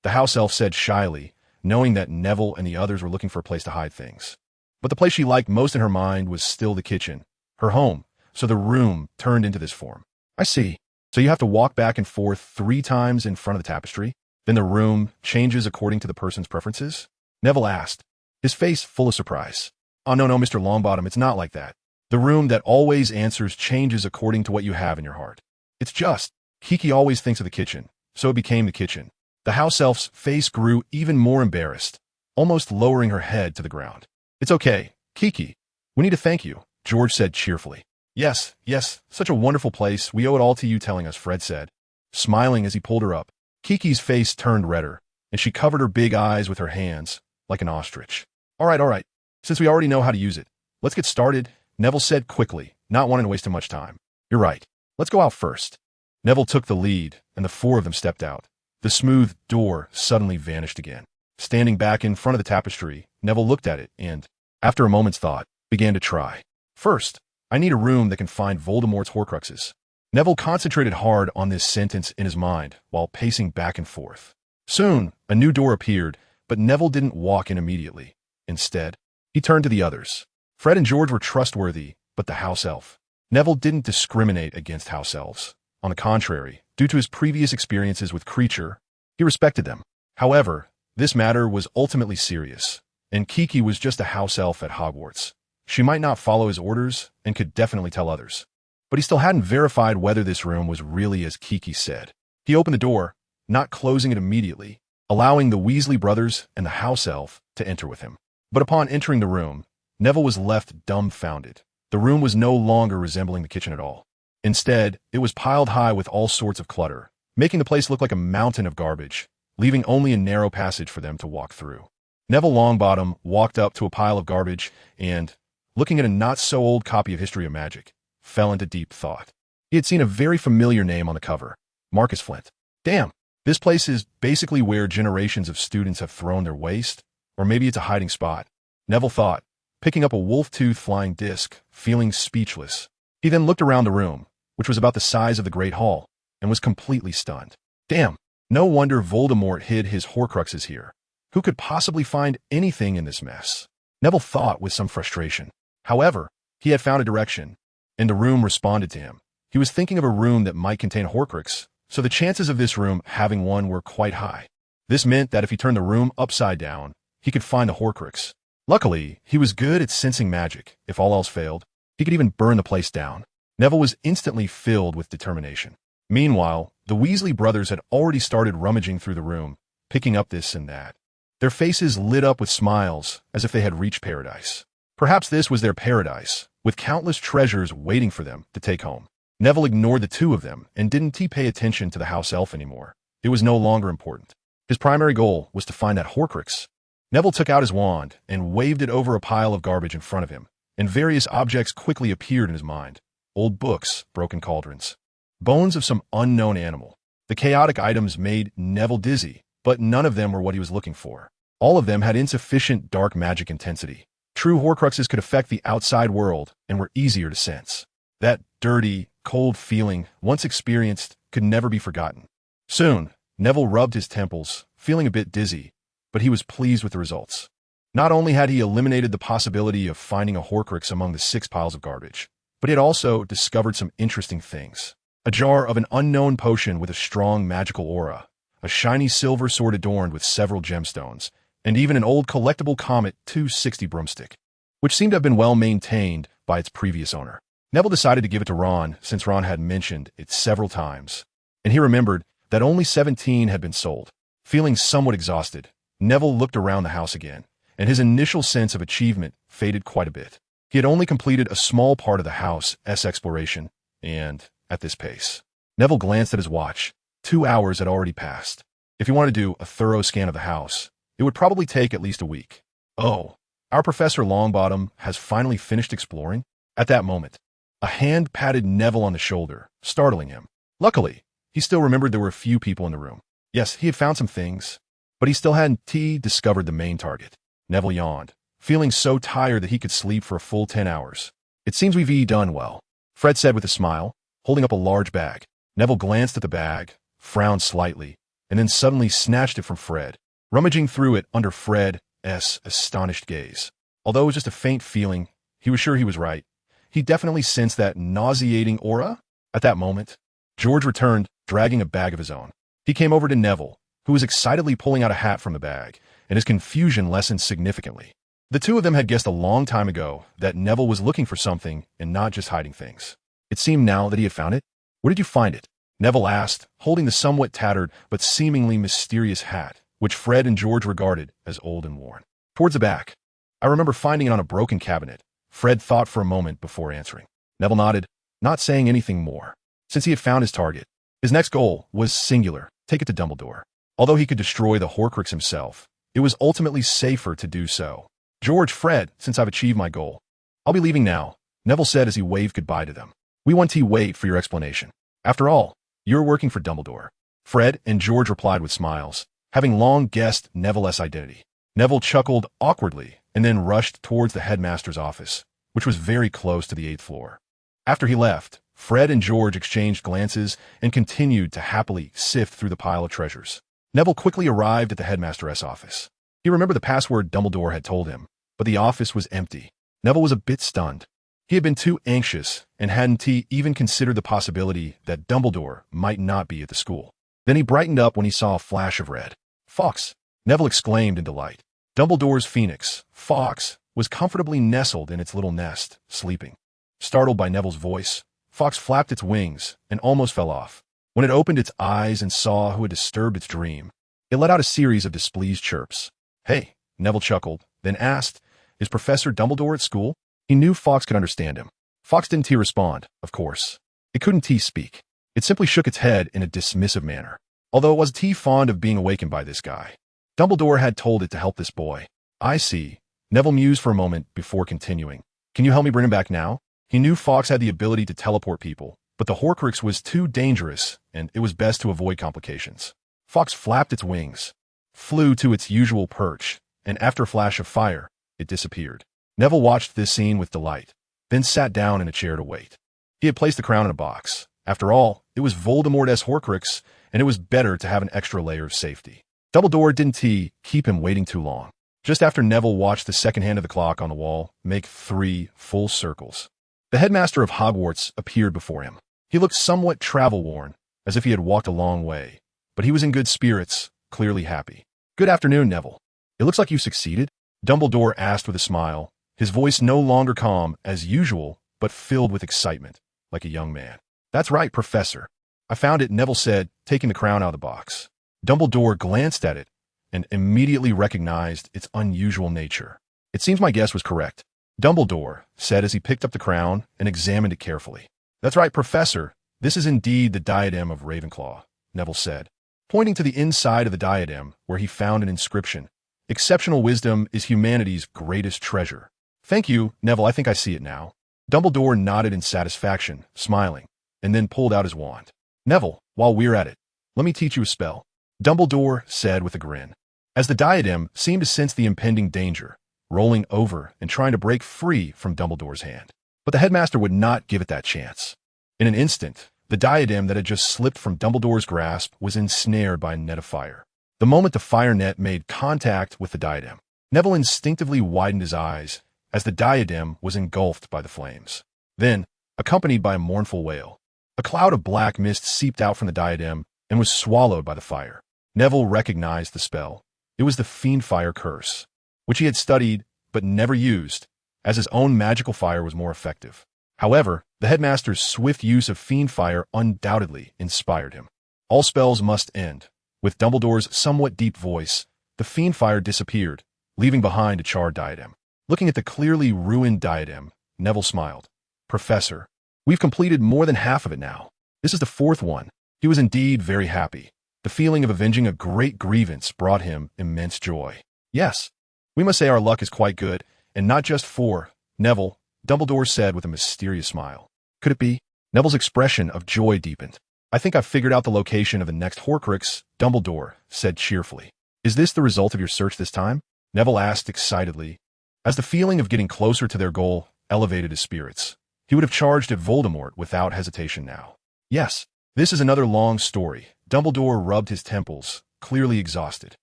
[SPEAKER 1] the house elf said shyly, knowing that Neville and the others were looking for a place to hide things. But the place she liked most in her mind was still the kitchen, her home, so the room turned into this form. I see. So you have to walk back and forth 3 times in front of the tapestry? Then the room changes according to the person's preferences? Neville asked, his face full of surprise. Oh, no, Mr. Longbottom, it's not like that. The room that always answers changes according to what you have in your heart. It's just, Kiki always thinks of the kitchen, so it became the kitchen. The house elf's face grew even more embarrassed, almost lowering her head to the ground. It's okay, Kiki, we need to thank you, George said cheerfully. Yes, yes, such a wonderful place. We owe it all to you telling us, Fred said, smiling as he pulled her up. Kiki's face turned redder, and she covered her big eyes with her hands, like an ostrich. All right. Since we already know how to use it, let's get started, Neville said quickly, not wanting to waste too much time. You're right. Let's go out first. Neville took the lead, and the four of them stepped out. The smooth door suddenly vanished again. Standing back in front of the tapestry, Neville looked at it and, after a moment's thought, began to try. First, I need a room that can find Voldemort's Horcruxes. Neville concentrated hard on this sentence in his mind while pacing back and forth. Soon, a new door appeared, but Neville didn't walk in immediately. Instead, he turned to the others. Fred and George were trustworthy, but the house elf. Neville didn't discriminate against house elves. On the contrary, due to his previous experiences with Creature, he respected them. However, this matter was ultimately serious, and Kiki was just a house elf at Hogwarts. She might not follow his orders and could definitely tell others. But he still hadn't verified whether this room was really as Kiki said. He opened the door, not closing it immediately, allowing the Weasley brothers and the house elf to enter with him. But upon entering the room, Neville was left dumbfounded. The room was no longer resembling the kitchen at all. Instead, it was piled high with all sorts of clutter, making the place look like a mountain of garbage, leaving only a narrow passage for them to walk through. Neville Longbottom walked up to a pile of garbage and, looking at a not-so-old copy of History of Magic, fell into deep thought. He had seen a very familiar name on the cover, Marcus Flint. Damn, this place is basically where generations of students have thrown their waste, or maybe it's a hiding spot. Neville thought, picking up a wolf-tooth flying disc, feeling speechless. He then looked around the room, which was about the size of the Great Hall, and was completely stunned. Damn, no wonder Voldemort hid his Horcruxes here. Who could possibly find anything in this mess? Neville thought with some frustration. However, he had found a direction, and the room responded to him. He was thinking of a room that might contain a Horcrux, so the chances of this room having one were quite high. This meant that if he turned the room upside down, he could find the Horcrux. Luckily, he was good at sensing magic. If all else failed, he could even burn the place down. Neville was instantly filled with determination. Meanwhile, the Weasley brothers had already started rummaging through the room, picking up this and that. Their faces lit up with smiles, as if they had reached paradise. Perhaps this was their paradise, with countless treasures waiting for them to take home. Neville ignored the two of them and didn't pay attention to the house elf anymore. It was no longer important. His primary goal was to find that Horcrux. Neville took out his wand and waved it over a pile of garbage in front of him, and various objects quickly appeared in his mind. Old books, broken cauldrons, bones of some unknown animal. The chaotic items made Neville dizzy, but none of them were what he was looking for. All of them had insufficient dark magic intensity. True Horcruxes could affect the outside world and were easier to sense. That dirty, cold feeling, once experienced, could never be forgotten. Soon, Neville rubbed his temples, feeling a bit dizzy, but he was pleased with the results. Not only had he eliminated the possibility of finding a Horcrux among the 6 piles of garbage, but he had also discovered some interesting things. A jar of an unknown potion with a strong magical aura, a shiny silver sword adorned with several gemstones, and even an old collectible Comet 260 broomstick, which seemed to have been well maintained by its previous owner. Neville decided to give it to Ron since Ron had mentioned it several times, and he remembered that only 17 had been sold. Feeling somewhat exhausted, Neville looked around the house again, and his initial sense of achievement faded quite a bit. He had only completed a small part of the house's exploration, and, at this pace, Neville glanced at his watch. 2 hours had already passed. If he wanted to do a thorough scan of the house, it would probably take at least a week. Oh, our Professor Longbottom has finally finished exploring? At that moment, a hand patted Neville on the shoulder, startling him. Luckily, he still remembered there were a few people in the room. Yes, he had found some things, but he still hadn't discovered the main target. Neville yawned, feeling so tired that he could sleep for a full 10 hours. It seems we've done well, Fred said with a smile, holding up a large bag. Neville glanced at the bag, frowned slightly, and then suddenly snatched it from Fred, rummaging through it under Fred's astonished gaze. Although it was just a faint feeling, he was sure he was right. He definitely sensed that nauseating aura. At that moment, George returned, dragging a bag of his own. He came over to Neville, who was excitedly pulling out a hat from the bag, and his confusion lessened significantly. The two of them had guessed a long time ago that Neville was looking for something and not just hiding things. It seemed now that he had found it. Where did you find it? Neville asked, holding the somewhat tattered but seemingly mysterious hat, which Fred and George regarded as old and worn. Towards the back. I remember finding it on a broken cabinet. Fred thought for a moment before answering. Neville nodded, not saying anything more. Since he had found his target, his next goal was singular: take it to Dumbledore. Although he could destroy the Horcrux himself, it was ultimately safer to do so. George, Fred, since I've achieved my goal, I'll be leaving now, Neville said as he waved goodbye to them. We want to wait for your explanation. After all, you're working for Dumbledore. Fred and George replied with smiles, having long guessed Neville's identity. Neville chuckled awkwardly and then rushed towards the headmaster's office, which was very close to the 8th floor. After he left, Fred and George exchanged glances and continued to happily sift through the pile of treasures. Neville quickly arrived at the headmaster's office. He remembered the password Dumbledore had told him, but the office was empty. Neville was a bit stunned. He had been too anxious and hadn't even considered the possibility that Dumbledore might not be at the school. Then he brightened up when he saw a flash of red. Fawkes! Neville exclaimed in delight. Dumbledore's phoenix, Fawkes, was comfortably nestled in its little nest, sleeping. Startled by Neville's voice, Fawkes flapped its wings and almost fell off. When it opened its eyes and saw who had disturbed its dream, it let out a series of displeased chirps. Hey, Neville chuckled, then asked, is Professor Dumbledore at school? He knew Fawkes could understand him. Fawkes didn't respond, of course. It couldn't speak. It simply shook its head in a dismissive manner. Although it was fond of being awakened by this guy. Dumbledore had told it to help this boy. I see. Neville mused for a moment before continuing. Can you help me bring him back now? He knew Fawkes had the ability to teleport people, but the Horcrux was too dangerous, and it was best to avoid complications. Fawkes flapped its wings, flew to its usual perch, and after a flash of fire, it disappeared. Neville watched this scene with delight, then sat down in a chair to wait. He had placed the crown in a box. After all, it was Voldemort's Horcrux, and it was better to have an extra layer of safety. Dumbledore didn't keep him waiting too long. Just after Neville watched the second hand of the clock on the wall make 3 full circles, the headmaster of Hogwarts appeared before him. He looked somewhat travel-worn, as if he had walked a long way, but he was in good spirits, clearly happy. Good afternoon, Neville. It looks like you succeeded, Dumbledore asked with a smile, his voice no longer calm as usual, but filled with excitement, like a young man. That's right, Professor. I found it, Neville said, taking the crown out of the box. Dumbledore glanced at it and immediately recognized its unusual nature. It seems my guess was correct, Dumbledore said as he picked up the crown and examined it carefully. That's right, Professor. This is indeed the diadem of Ravenclaw, Neville said, pointing to the inside of the diadem where he found an inscription. Exceptional wisdom is humanity's greatest treasure. Thank you, Neville, I think I see it now. Dumbledore nodded in satisfaction, smiling, and then pulled out his wand. Neville, while we're at it, let me teach you a spell, Dumbledore said with a grin, as the diadem seemed to sense the impending danger, rolling over and trying to break free from Dumbledore's hand. But the headmaster would not give it that chance. In an instant, the diadem that had just slipped from Dumbledore's grasp was ensnared by a net of fire. The moment the fire net made contact with the diadem, Neville instinctively widened his eyes as the diadem was engulfed by the flames. Then, accompanied by a mournful wail, a cloud of black mist seeped out from the diadem and was swallowed by the fire. Neville recognized the spell. It was the Fiendfire Curse, which he had studied but never used, as his own magical fire was more effective. However, the headmaster's swift use of Fiendfire undoubtedly inspired him. All spells must end. With Dumbledore's somewhat deep voice, the Fiendfire disappeared, leaving behind a charred diadem. Looking at the clearly ruined diadem, Neville smiled. Professor, we've completed more than half of it now. This is the 4th one. He was indeed very happy. The feeling of avenging a great grievance brought him immense joy. Yes, we must say our luck is quite good, and not just for Neville, Dumbledore said with a mysterious smile. Could it be? Neville's expression of joy deepened. I think I've figured out the location of the next Horcrux, Dumbledore said cheerfully. Is this the result of your search this time? Neville asked excitedly, as the feeling of getting closer to their goal elevated his spirits. He would have charged at Voldemort without hesitation now. Yes, this is another long story. Dumbledore rubbed his temples, clearly exhausted.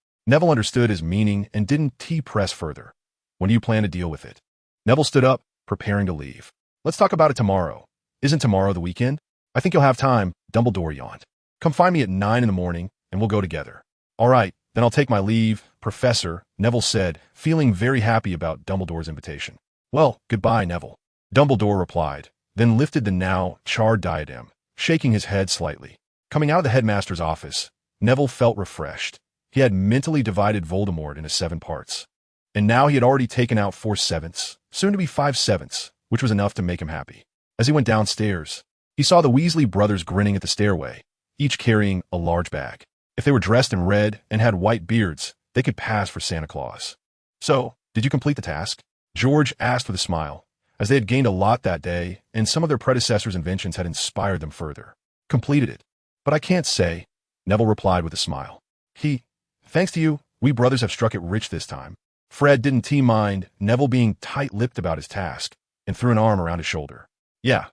[SPEAKER 1] Neville understood his meaning and didn't press further. When do you plan to deal with it? Neville stood up, preparing to leave. Let's talk about it tomorrow. Isn't tomorrow the weekend? I think you'll have time, Dumbledore yawned. Come find me at 9 in the morning, and we'll go together. All right, then I'll take my leave, Professor, Neville said, feeling very happy about Dumbledore's invitation. Well, goodbye, Neville. Dumbledore replied, then lifted the now charred diadem, shaking his head slightly. Coming out of the headmaster's office, Neville felt refreshed. He had mentally divided Voldemort into 7 parts. And now he had already taken out 4/7, soon to be 5/7, which was enough to make him happy. As he went downstairs, he saw the Weasley brothers grinning at the stairway, each carrying a large bag. If they were dressed in red and had white beards, they could pass for Santa Claus. "So, did you complete the task?" George asked with a smile, as they had gained a lot that day, and some of their predecessors' inventions had inspired them further. "Completed it. But I can't say," Neville replied with a smile. Thanks to you, we brothers have struck it rich this time." Fred didn't mind Neville being tight-lipped about his task, and threw an arm around his shoulder. Yeah,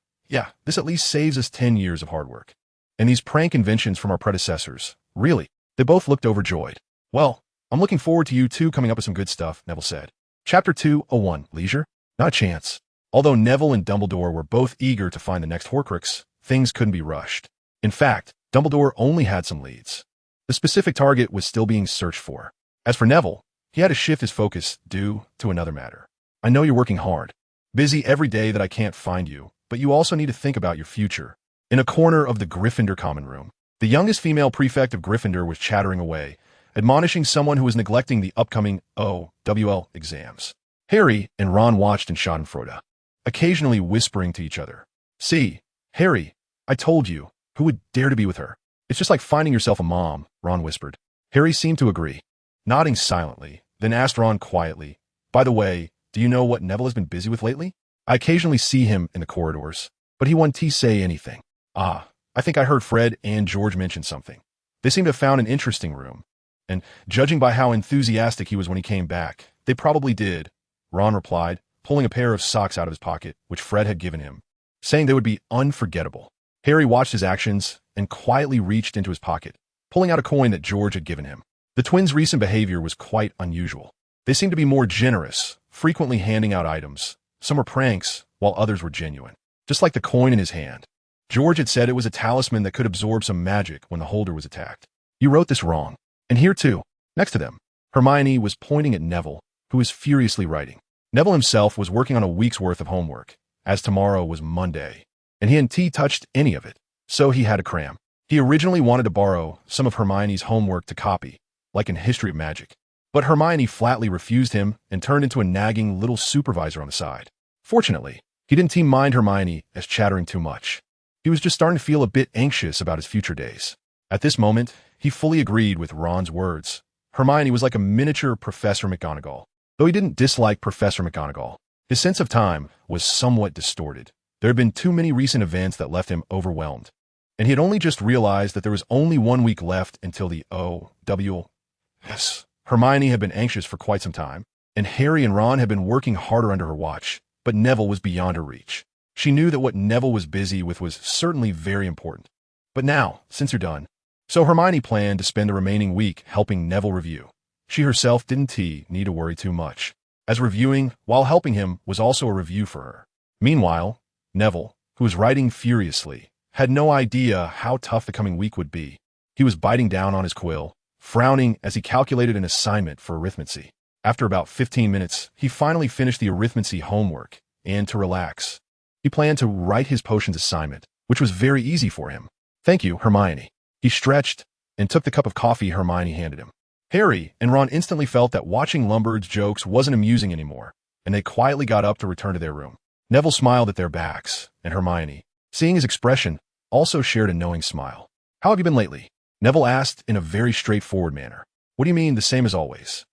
[SPEAKER 1] this at least saves us 10 years of hard work. And these prank inventions from our predecessors, really." They both looked overjoyed. "Well, I'm looking forward to you two coming up with some good stuff," Neville said. Chapter 201, Leisure? Not a chance. Although Neville and Dumbledore were both eager to find the next Horcrux, things couldn't be rushed. In fact, Dumbledore only had some leads. The specific target was still being searched for. As for Neville, he had to shift his focus due to another matter. "I know you're working hard. Busy every day that I can't find you, but you also need to think about your future." In a corner of the Gryffindor common room, the youngest female prefect of Gryffindor was chattering away, admonishing someone who was neglecting the upcoming OWL exams. Harry and Ron watched in schadenfreude, occasionally whispering to each other. "See, Harry, I told you, who would dare to be with her? It's just like finding yourself a mom," Ron whispered. Harry seemed to agree, nodding silently, then asked Ron quietly, "By the way, do you know what Neville has been busy with lately? I occasionally see him in the corridors, but he won't say anything." I think I heard Fred and George mention something. They seem to have found an interesting room, and judging by how enthusiastic he was when he came back, they probably did," Ron replied, pulling a pair of socks out of his pocket, which Fred had given him, saying they would be unforgettable. Harry watched his actions and quietly reached into his pocket, pulling out a coin that George had given him. The twins' recent behavior was quite unusual. They seemed to be more generous, frequently handing out items. Some were pranks, while others were genuine. Just like the coin in his hand. George had said it was a talisman that could absorb some magic when the holder was attacked. "You wrote this wrong. And here too." Next to them, Hermione was pointing at Neville, who was furiously writing. Neville himself was working on a week's worth of homework, as tomorrow was Monday, and he hadn't touched any of it, so he had to cram. He originally wanted to borrow some of Hermione's homework to copy, like in History of Magic, but Hermione flatly refused him and turned into a nagging little supervisor on the side. Fortunately, he didn't mind Hermione as chattering too much. He was just starting to feel a bit anxious about his future days. At this moment, he fully agreed with Ron's words. Hermione was like a miniature Professor McGonagall. Though he didn't dislike Professor McGonagall, his sense of time was somewhat distorted. There had been too many recent events that left him overwhelmed, and he had only just realized that there was only 1 week left until the OWS. Hermione had been anxious for quite some time, and Harry and Ron had been working harder under her watch, but Neville was beyond her reach. She knew that what Neville was busy with was certainly very important. But now, since you're done. So Hermione planned to spend the remaining week helping Neville review. She herself didn't need to worry too much, as reviewing while helping him was also a review for her. Meanwhile, Neville, who was writing furiously, had no idea how tough the coming week would be. He was biting down on his quill, frowning as he calculated an assignment for arithmancy. After about 15 minutes, he finally finished the arithmancy homework, and to relax, he planned to write his potions assignment, which was very easy for him. "Thank you, Hermione." He stretched and took the cup of coffee Hermione handed him. Harry and Ron instantly felt that watching Lombard's jokes wasn't amusing anymore, and they quietly got up to return to their room. Neville smiled at their backs, and Hermione, seeing his expression, also shared a knowing smile. "How have you been lately?" Neville asked in a very straightforward manner. "What do you mean, the same as always?"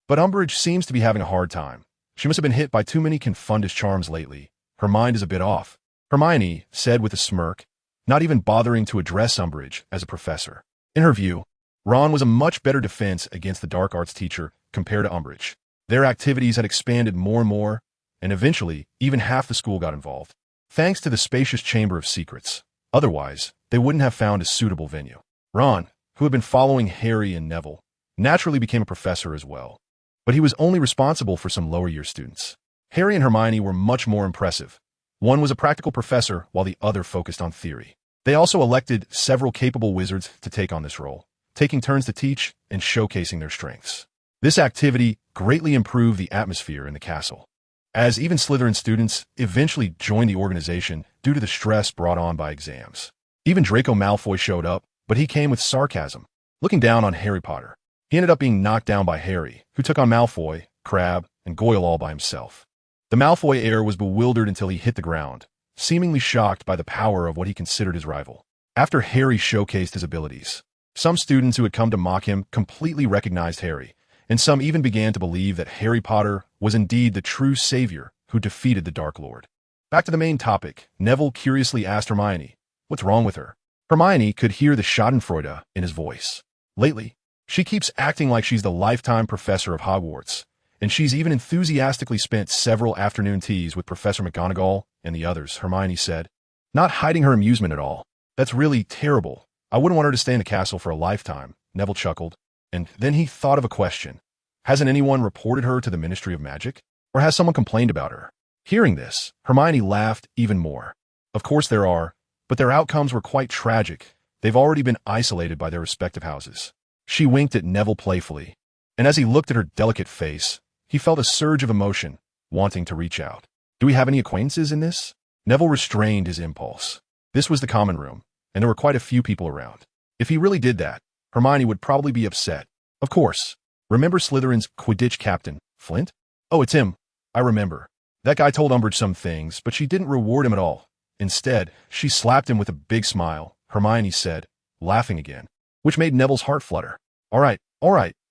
[SPEAKER 1] "But Umbridge seems to be having a hard time. She must have been hit by too many Confundus charms lately. Her mind is a bit off," Hermione said with a smirk, not even bothering to address Umbridge as a professor. In her view, Ron was a much better defense against the dark arts teacher compared to Umbridge. Their activities had expanded more and more, and eventually, even half the school got involved, thanks to the spacious Chamber of Secrets. Otherwise, they wouldn't have found a suitable venue. Ron, who had been following Harry and Neville, naturally became a professor as well, but he was only responsible for some lower-year students. Harry and Hermione were much more impressive. One was a practical professor, while the other focused on theory. They also elected several capable wizards to take on this role, taking turns to teach and showcasing their strengths. This activity greatly improved the atmosphere in the castle, as even Slytherin students eventually joined the organization due to the stress brought on by exams. Even Draco Malfoy showed up, but he came with sarcasm, looking down on Harry Potter. He ended up being knocked down by Harry, who took on Malfoy, Crabbe, and Goyle all by himself. The Malfoy heir was bewildered until he hit the ground, seemingly shocked by the power of what he considered his rival. After Harry showcased his abilities, some students who had come to mock him completely recognized Harry, and some even began to believe that Harry Potter was indeed the true savior who defeated the Dark Lord. Back to the main topic, Neville curiously asked Hermione, "What's wrong with her?" Hermione could hear the schadenfreude in his voice. Lately, she keeps acting like she's the lifetime professor of Hogwarts, and she's even enthusiastically spent several afternoon teas with Professor McGonagall and the others, Hermione said, not hiding her amusement at all. That's really terrible. I wouldn't want her to stay in the castle for a lifetime, Neville chuckled. And then he thought of a question. Hasn't anyone reported her to the Ministry of Magic? Or has someone complained about her? Hearing this, Hermione laughed even more. Of course there are, but their outcomes were quite tragic. They've already been isolated by their respective houses. She winked at Neville playfully, and as he looked at her delicate face, he felt a surge of emotion, wanting to reach out. Do we have any acquaintances in this? Neville restrained his impulse. This was the common room, and there were quite a few people around. If he really did that, Hermione would probably be upset. Of course. Remember Slytherin's Quidditch captain, Flint? Oh, it's him. I remember. That guy told Umbridge some things, but she didn't reward him at all. Instead, she slapped him with a big smile, Hermione said, laughing again, which made Neville's heart flutter. All right,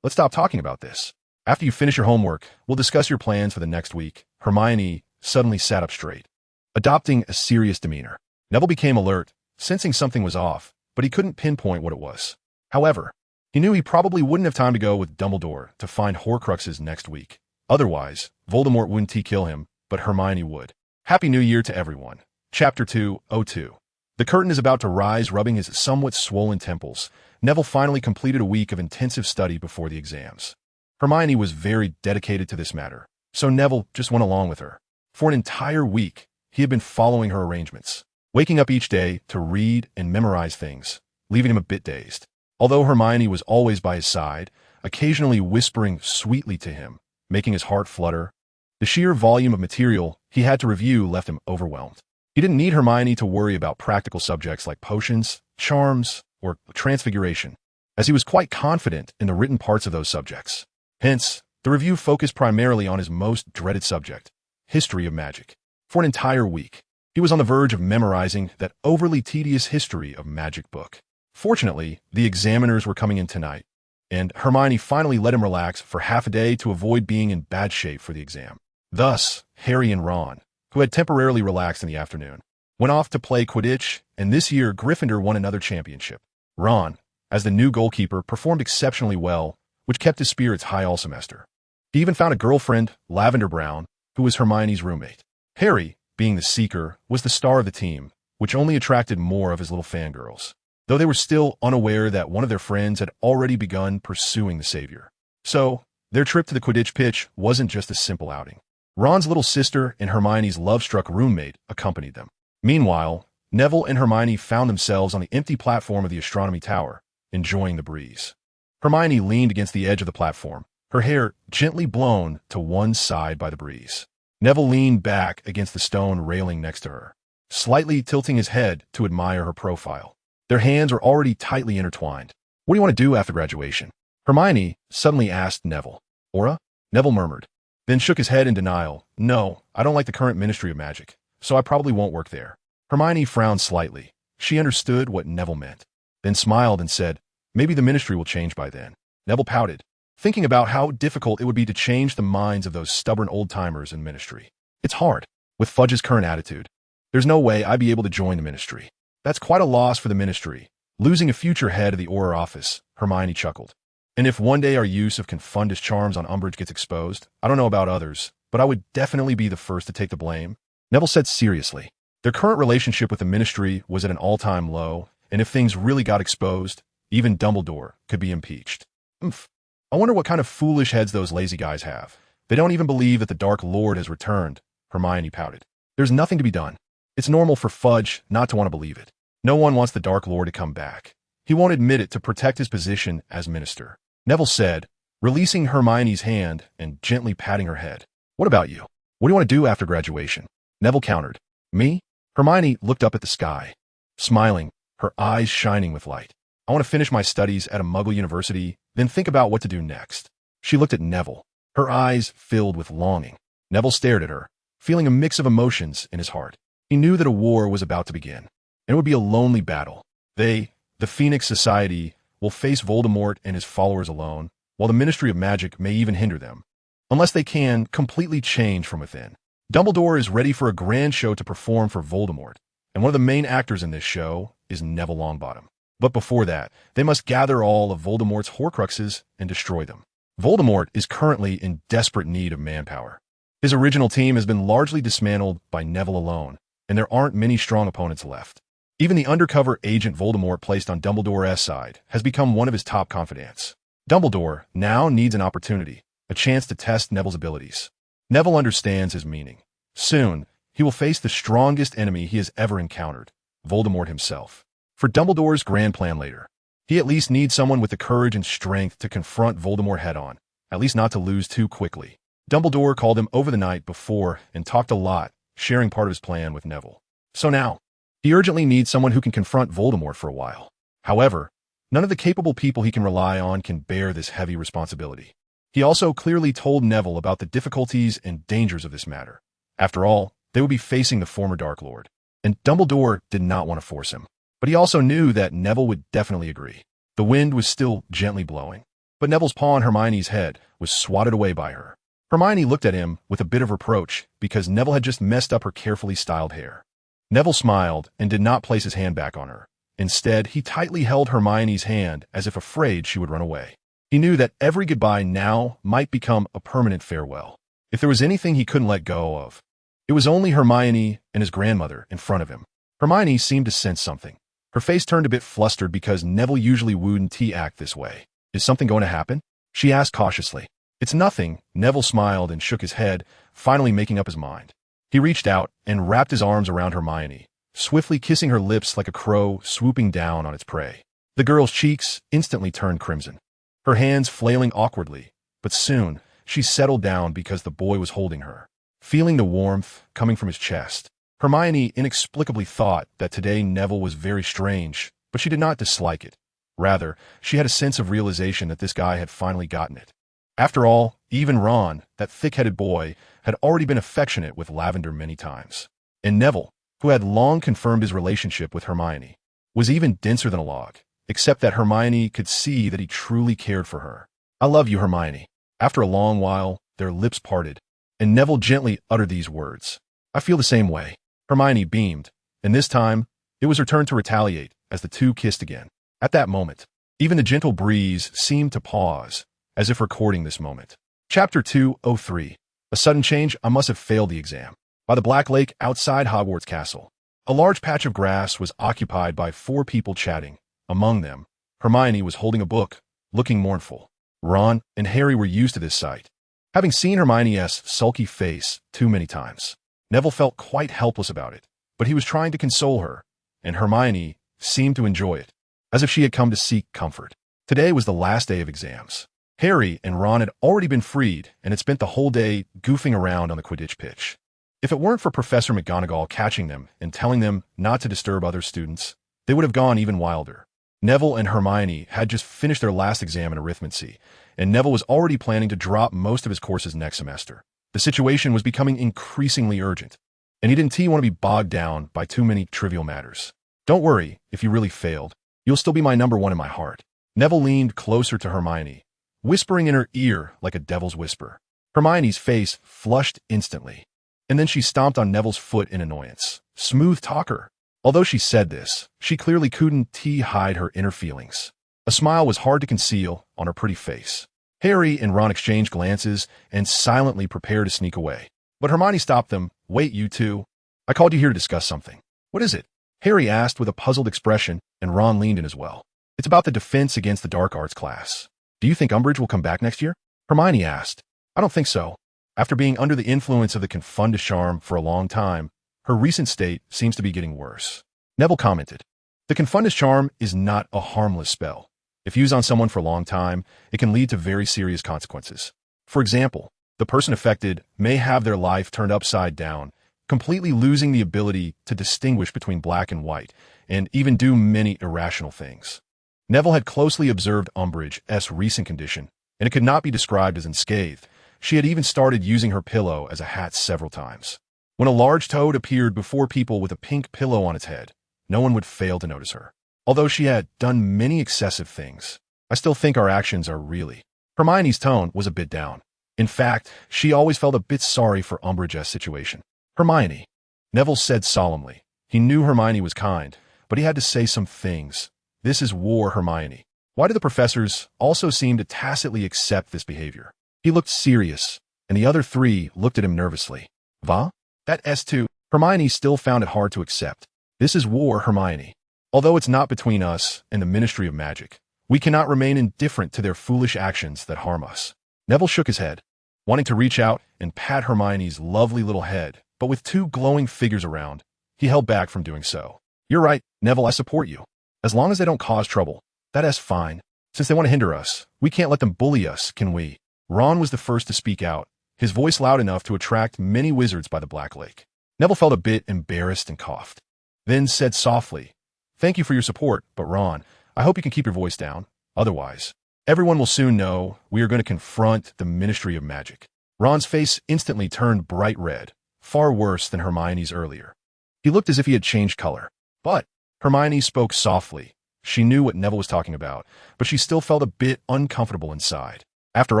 [SPEAKER 1] let's stop talking about this. After you finish your homework, we'll discuss your plans for the next week. Hermione suddenly sat up straight, adopting a serious demeanor. Neville became alert, sensing something was off, but he couldn't pinpoint what it was. However, he knew he probably wouldn't have time to go with Dumbledore to find Horcruxes next week. Otherwise, Voldemort wouldn't kill him, but Hermione would. Happy New Year to everyone. Chapter 202. The curtain is about to rise, rubbing his somewhat swollen temples. Neville finally completed a week of intensive study before the exams. Hermione was very dedicated to this matter, so Neville just went along with her. For an entire week, he had been following her arrangements, waking up each day to read and memorize things, leaving him a bit dazed. Although Hermione was always by his side, occasionally whispering sweetly to him, making his heart flutter, the sheer volume of material he had to review left him overwhelmed. He didn't need Hermione to worry about practical subjects like potions, charms, or transfiguration, as he was quite confident in the written parts of those subjects. Hence, the review focused primarily on his most dreaded subject, history of magic. For an entire week, he was on the verge of memorizing that overly tedious history of magic book. Fortunately, the examiners were coming in tonight, and Hermione finally let him relax for half a day to avoid being in bad shape for the exam. Thus, Harry and Ron, who had temporarily relaxed in the afternoon, went off to play Quidditch, and this year Gryffindor won another championship. Ron, as the new goalkeeper, performed exceptionally well, which kept his spirits high all semester. He even found a girlfriend, Lavender Brown, who was Hermione's roommate. Harry, being the seeker, was the star of the team, which only attracted more of his little fangirls, though they were still unaware that one of their friends had already begun pursuing the savior. So, their trip to the Quidditch pitch wasn't just a simple outing. Ron's little sister and Hermione's love-struck roommate accompanied them. Meanwhile, Neville and Hermione found themselves on the empty platform of the astronomy tower, enjoying the breeze. Hermione leaned against the edge of the platform, her hair gently blown to one side by the breeze. Neville leaned back against the stone railing next to her, slightly tilting his head to admire her profile. Their hands were already tightly intertwined. What do you want to do after graduation? Hermione suddenly asked Neville. Aura? Neville murmured, then shook his head in denial. No, I don't like the current Ministry of Magic, so I probably won't work there. Hermione frowned slightly. She understood what Neville meant, then smiled and said, maybe the ministry will change by then. Neville pouted, thinking about how difficult it would be to change the minds of those stubborn old-timers in ministry. It's hard. With Fudge's current attitude, there's no way I'd be able to join the ministry. That's quite a loss for the ministry, losing a future head of the Auror office, Hermione chuckled. And if one day our use of Confundus charms on Umbridge gets exposed, I don't know about others, but I would definitely be the first to take the blame. Neville said seriously. Their current relationship with the ministry was at an all-time low, and if things really got exposed, even Dumbledore could be impeached. I wonder what kind of foolish heads those lazy guys have. They don't even believe that the Dark Lord has returned, Hermione pouted. There's nothing to be done. It's normal for Fudge not to want to believe it. No one wants the Dark Lord to come back. He won't admit it to protect his position as minister. Neville said, releasing Hermione's hand and gently patting her head. What about you? What do you want to do after graduation? Neville countered. Me? Hermione looked up at the sky, smiling, her eyes shining with light. I want to finish my studies at a Muggle university, then think about what to do next. She looked at Neville, Her eyes filled with longing. Neville stared at her, feeling a mix of emotions in his heart. He knew that a war was about to begin, and it would be a lonely battle. They, the Phoenix Society, will face Voldemort and his followers alone, while the Ministry of Magic may even hinder them, unless they can completely change from within. Dumbledore is ready for a grand show to perform for Voldemort, and one of the main actors in this show is Neville Longbottom. But before that, they must gather all of Voldemort's Horcruxes and destroy them. Voldemort is currently in desperate need of manpower. His original team has been largely dismantled by Neville alone, and there aren't many strong opponents left. Even the undercover agent Voldemort placed on Dumbledore's side has become one of his top confidants. Dumbledore now needs an opportunity, a chance to test Neville's abilities. Neville understands his meaning. Soon, he will face the strongest enemy he has ever encountered, Voldemort himself. For Dumbledore's grand plan later, he at least needs someone with the courage and strength to confront Voldemort head-on, at least not to lose too quickly. Dumbledore called him over the night before and talked a lot, sharing part of his plan with Neville. So now, he urgently needs someone who can confront Voldemort for a while. However, none of the capable people he can rely on can bear this heavy responsibility. He also clearly told Neville about the difficulties and dangers of this matter. After all, they would be facing the former Dark Lord, and Dumbledore did not want to force him. But he also knew that Neville would definitely agree. The wind was still gently blowing, but Neville's paw on Hermione's head was swatted away by her. Hermione looked at him with a bit of reproach because Neville had just messed up her carefully styled hair. Neville smiled and did not place his hand back on her. Instead, he tightly held Hermione's hand as if afraid she would run away. He knew that every goodbye now might become a permanent farewell. If there was anything he couldn't let go of, it was only Hermione and his grandmother in front of him. Hermione seemed to sense something. Her face turned a bit flustered because Neville usually wouldn't act this way. Is something going to happen? She asked cautiously. It's nothing. Neville smiled and shook his head, finally making up his mind. He reached out and wrapped his arms around Hermione, swiftly kissing her lips like a crow swooping down on its prey. The girl's cheeks instantly turned crimson, her hands flailing awkwardly, but soon she settled down because the boy was holding her. Feeling the warmth coming from his chest, Hermione inexplicably thought that today Neville was very strange, but she did not dislike it. Rather, she had a sense of realization that this guy had finally gotten it. After all, even Ron, that thick-headed boy, had already been affectionate with Lavender many times. And Neville, who had long confirmed his relationship with Hermione, was even denser than a log, except that Hermione could see that he truly cared for her. I love you, Hermione. After a long while, their lips parted, and Neville gently uttered these words. I feel the same way. Hermione beamed, and this time, it was her turn to retaliate as the two kissed again. At that moment, even the gentle breeze seemed to pause, as if recording this moment. Chapter 203. A sudden change. I must have failed the exam. By the Black Lake outside Hogwarts Castle, a large patch of grass was occupied by 4 people chatting. Among them, Hermione was holding a book, looking mournful. Ron and Harry were used to this sight, having seen Hermione's sulky face too many times. Neville felt quite helpless about it, but he was trying to console her, and Hermione seemed to enjoy it, as if she had come to seek comfort. Today was the last day of exams. Harry and Ron had already been freed and had spent the whole day goofing around on the Quidditch pitch. If it weren't for Professor McGonagall catching them and telling them not to disturb other students, they would have gone even wilder. Neville and Hermione had just finished their last exam in arithmancy, and Neville was already planning to drop most of his courses next semester. The situation was becoming increasingly urgent, and he didn't want to be bogged down by too many trivial matters. Don't worry if you really failed. You'll still be my number 1 in my heart. Neville leaned closer to Hermione, whispering in her ear like a devil's whisper. Hermione's face flushed instantly, and then she stomped on Neville's foot in annoyance. Smooth talker. Although she said this, she clearly couldn't hide her inner feelings. A smile was hard to conceal on her pretty face. Harry and Ron exchanged glances and silently prepared to sneak away. But Hermione stopped them. Wait, you two. I called you here to discuss something. What is it? Harry asked with a puzzled expression, and Ron leaned in as well. It's about the defense against the dark arts class. Do you think Umbridge will come back next year? Hermione asked. I don't think so. After being under the influence of the Confundus charm for a long time, her recent state seems to be getting worse. Neville commented. The Confundus charm is not a harmless spell. If used on someone for a long time, it can lead to very serious consequences. For example, the person affected may have their life turned upside down, completely losing the ability to distinguish between black and white, and even do many irrational things. Neville had closely observed Umbridge's recent condition, and it could not be described as unscathed, She had even started using her pillow as a hat several times. When a large toad appeared before people with a pink pillow on its head, no one would fail to notice her. Although she had done many excessive things, I still think our actions are really. Hermione's tone was a bit down. In fact, she always felt a bit sorry for Umbridge's situation. Hermione, Neville said solemnly. He knew Hermione was kind, but he had to say some things. This is war, Hermione. Why do the professors also seem to tacitly accept this behavior? He looked serious, and the other three looked at him nervously. Va? That S2. Hermione still found it hard to accept. This is war, Hermione. Although it's not between us and the Ministry of Magic, we cannot remain indifferent to their foolish actions that harm us. Neville shook his head, wanting to reach out and pat Hermione's lovely little head, but with two glowing figures around, he held back from doing so. You're right, Neville, I support you. As long as they don't cause trouble, that's fine. Since they want to hinder us, we can't let them bully us, can we? Ron was the first to speak out, his voice loud enough to attract many wizards by the Black Lake. Neville felt a bit embarrassed and coughed, then said softly, Thank you for your support, but Ron, I hope you can keep your voice down. Otherwise, everyone will soon know we are going to confront the Ministry of Magic. Ron's face instantly turned bright red, far worse than Hermione's earlier. He looked as if he had changed color. But Hermione spoke softly. She knew what Neville was talking about, but she still felt a bit uncomfortable inside. After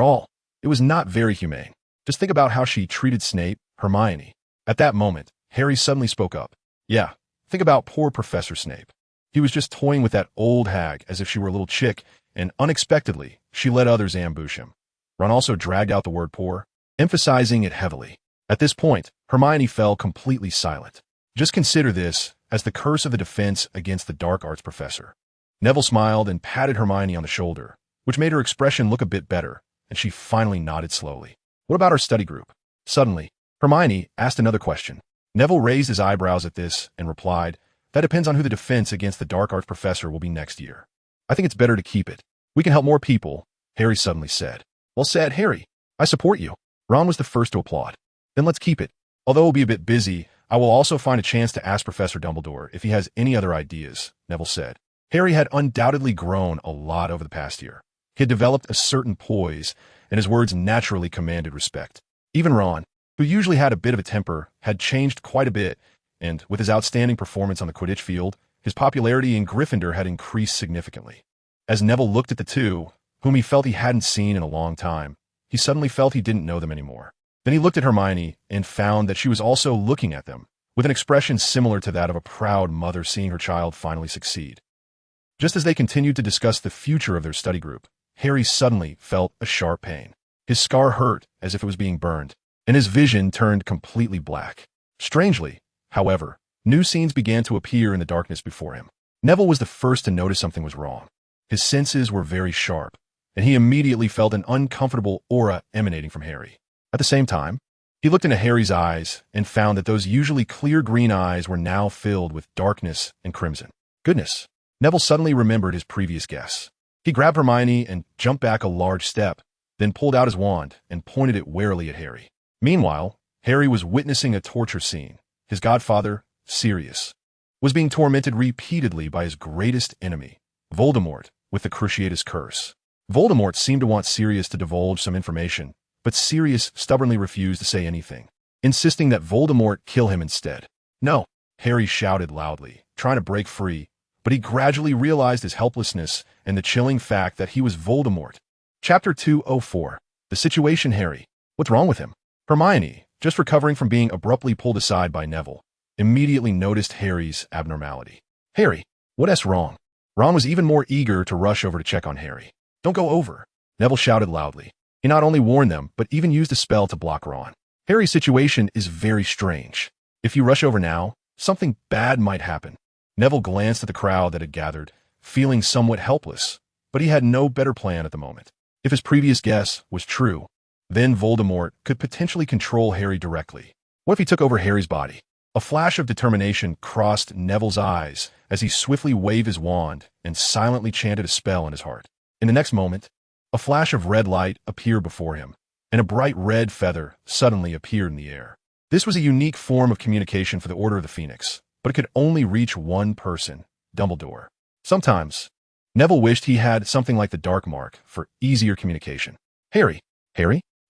[SPEAKER 1] all, it was not very humane. Just think about how she treated Snape, Hermione. At that moment, Harry suddenly spoke up. Yeah, think about poor Professor Snape. He was just toying with that old hag as if she were a little chick, and unexpectedly, she let others ambush him. Ron also dragged out the word poor, emphasizing it heavily. At this point, Hermione fell completely silent. Just consider this as the curse of the defense against the dark arts professor. Neville smiled and patted Hermione on the shoulder, which made her expression look a bit better, and she finally nodded slowly. What about our study group? Suddenly, Hermione asked another question. Neville raised his eyebrows at this and replied, That depends on who the defense against the dark arts professor will be next year. I think it's better to keep it. We can help more people, Harry suddenly said. Well said, Harry. I support you. Ron was the first to applaud. Then let's keep it. Although we'll be a bit busy, I will also find a chance to ask Professor Dumbledore if he has any other ideas, Neville said. Harry had undoubtedly grown a lot over the past year. He had developed a certain poise, and his words naturally commanded respect. Even Ron, who usually had a bit of a temper, had changed quite a bit, and with his outstanding performance on the Quidditch field, his popularity in Gryffindor had increased significantly. As Neville looked at the two, whom he felt he hadn't seen in a long time, he suddenly felt he didn't know them anymore. Then he looked at Hermione and found that she was also looking at them, with an expression similar to that of a proud mother seeing her child finally succeed. Just as they continued to discuss the future of their study group, Harry suddenly felt a sharp pain. His scar hurt as if it was being burned, and his vision turned completely black. Strangely, however, new scenes began to appear in the darkness before him. Neville was the first to notice something was wrong. His senses were very sharp, and he immediately felt an uncomfortable aura emanating from Harry. At the same time, he looked into Harry's eyes and found that those usually clear green eyes were now filled with darkness and crimson. Goodness! Neville suddenly remembered his previous guess. He grabbed Hermione and jumped back a large step, then pulled out his wand and pointed it warily at Harry. Meanwhile, Harry was witnessing a torture scene. His godfather, Sirius, was being tormented repeatedly by his greatest enemy, Voldemort, with the Cruciatus Curse. Voldemort seemed to want Sirius to divulge some information, but Sirius stubbornly refused to say anything, insisting that Voldemort kill him instead. No, Harry shouted loudly, trying to break free, but he gradually realized his helplessness and the chilling fact that he was Voldemort. Chapter 204. The Situation, Harry. What's wrong with him? Hermione, just recovering from being abruptly pulled aside by Neville, immediately noticed Harry's abnormality. Harry, what's wrong? Ron was even more eager to rush over to check on Harry. Don't go over, Neville shouted loudly. He not only warned them, but even used a spell to block Ron. Harry's situation is very strange. If you rush over now, something bad might happen. Neville glanced at the crowd that had gathered, feeling somewhat helpless, but he had no better plan at the moment. If his previous guess was true, then Voldemort could potentially control Harry directly. What if he took over Harry's body? A flash of determination crossed Neville's eyes as he swiftly waved his wand and silently chanted a spell in his heart. In the next moment, a flash of red light appeared before him, and a bright red feather suddenly appeared in the air. This was a unique form of communication for the Order of the Phoenix, but it could only reach one person, Dumbledore. Sometimes, Neville wished he had something like the Dark Mark for easier communication. Harry,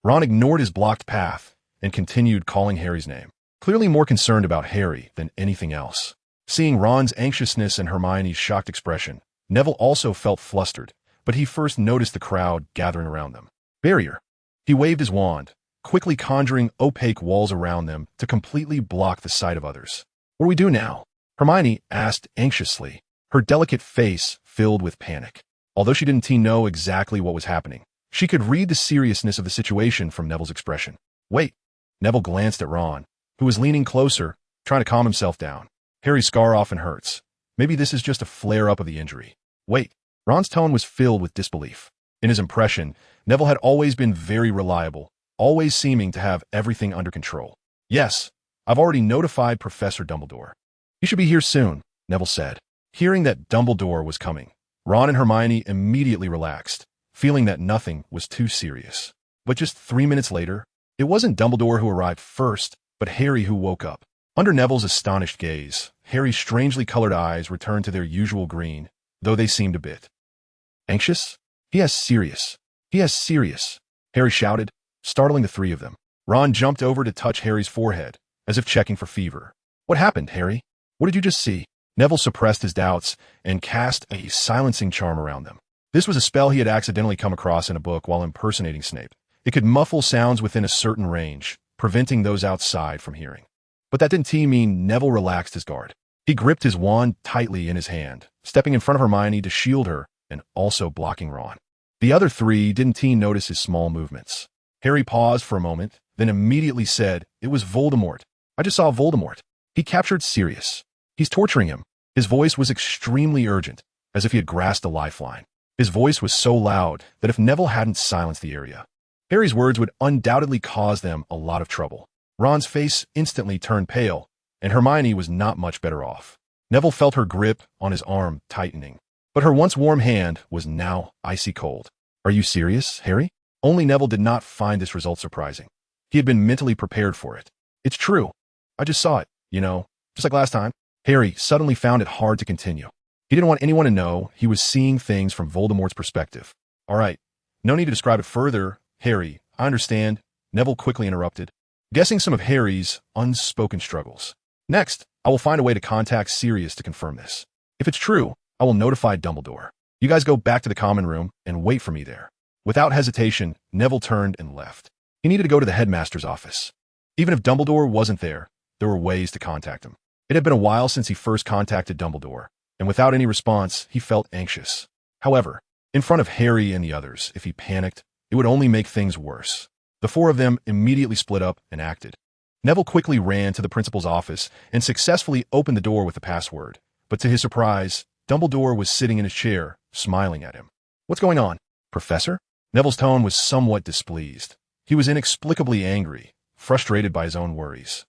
[SPEAKER 1] Ron ignored his blocked path and continued calling Harry's name, clearly more concerned about Harry than anything else. Seeing Ron's anxiousness and Hermione's shocked expression, Neville also felt flustered, but he first noticed the crowd gathering around them. Barrier. He waved his wand, quickly conjuring opaque walls around them to completely block the sight of others. What do we do now? Hermione asked anxiously, her delicate face filled with panic. Although she didn't know exactly what was happening, she could read the seriousness of the situation from Neville's expression. Wait. Neville glanced at Ron, who was leaning closer, trying to calm himself down. Harry's scar often hurts. Maybe this is just a flare-up of the injury. Wait. Ron's tone was filled with disbelief. In his impression, Neville had always been very reliable, always seeming to have everything under control. Yes, I've already notified Professor Dumbledore. He should be here soon, Neville said. Hearing that Dumbledore was coming, Ron and Hermione immediately relaxed, feeling that nothing was too serious. But just 3 minutes later, it wasn't Dumbledore who arrived first, but Harry who woke up. Under Neville's astonished gaze, Harry's strangely colored eyes returned to their usual green, though they seemed a bit anxious. He has Sirius. He has Sirius, Harry shouted, startling the three of them. Ron jumped over to touch Harry's forehead, as if checking for fever. What happened, Harry? What did you just see? Neville suppressed his doubts and cast a silencing charm around them. This was a spell he had accidentally come across in a book while impersonating Snape. It could muffle sounds within a certain range, preventing those outside from hearing. But that didn't mean Neville relaxed his guard. He gripped his wand tightly in his hand, stepping in front of Hermione to shield her and also blocking Ron. The other three didn't notice his small movements. Harry paused for a moment, then immediately said, "It was Voldemort. I just saw Voldemort. He captured Sirius. He's torturing him." His voice was extremely urgent, as if he had grasped a lifeline. His voice was so loud that if Neville hadn't silenced the area, Harry's words would undoubtedly cause them a lot of trouble. Ron's face instantly turned pale, and Hermione was not much better off. Neville felt her grip on his arm tightening, but her once warm hand was now icy cold. "Are you serious, Harry?" Only Neville did not find this result surprising. He had been mentally prepared for it. "It's true. I just saw it, just like last time." Harry suddenly found it hard to continue. He didn't want anyone to know he was seeing things from Voldemort's perspective. "All right, no need to describe it further, Harry. I understand," Neville quickly interrupted, guessing some of Harry's unspoken struggles. "Next, I will find a way to contact Sirius to confirm this. If it's true, I will notify Dumbledore. You guys go back to the common room and wait for me there." Without hesitation, Neville turned and left. He needed to go to the headmaster's office. Even if Dumbledore wasn't there were ways to contact him. It had been a while since he first contacted Dumbledore, and without any response, he felt anxious. However, in front of Harry and the others, if he panicked, it would only make things worse. The four of them immediately split up and acted. Neville quickly ran to the principal's office and successfully opened the door with the password. But to his surprise, Dumbledore was sitting in his chair, smiling at him. "What's going on, Professor?" Neville's tone was somewhat displeased. He was inexplicably angry, frustrated by his own worries.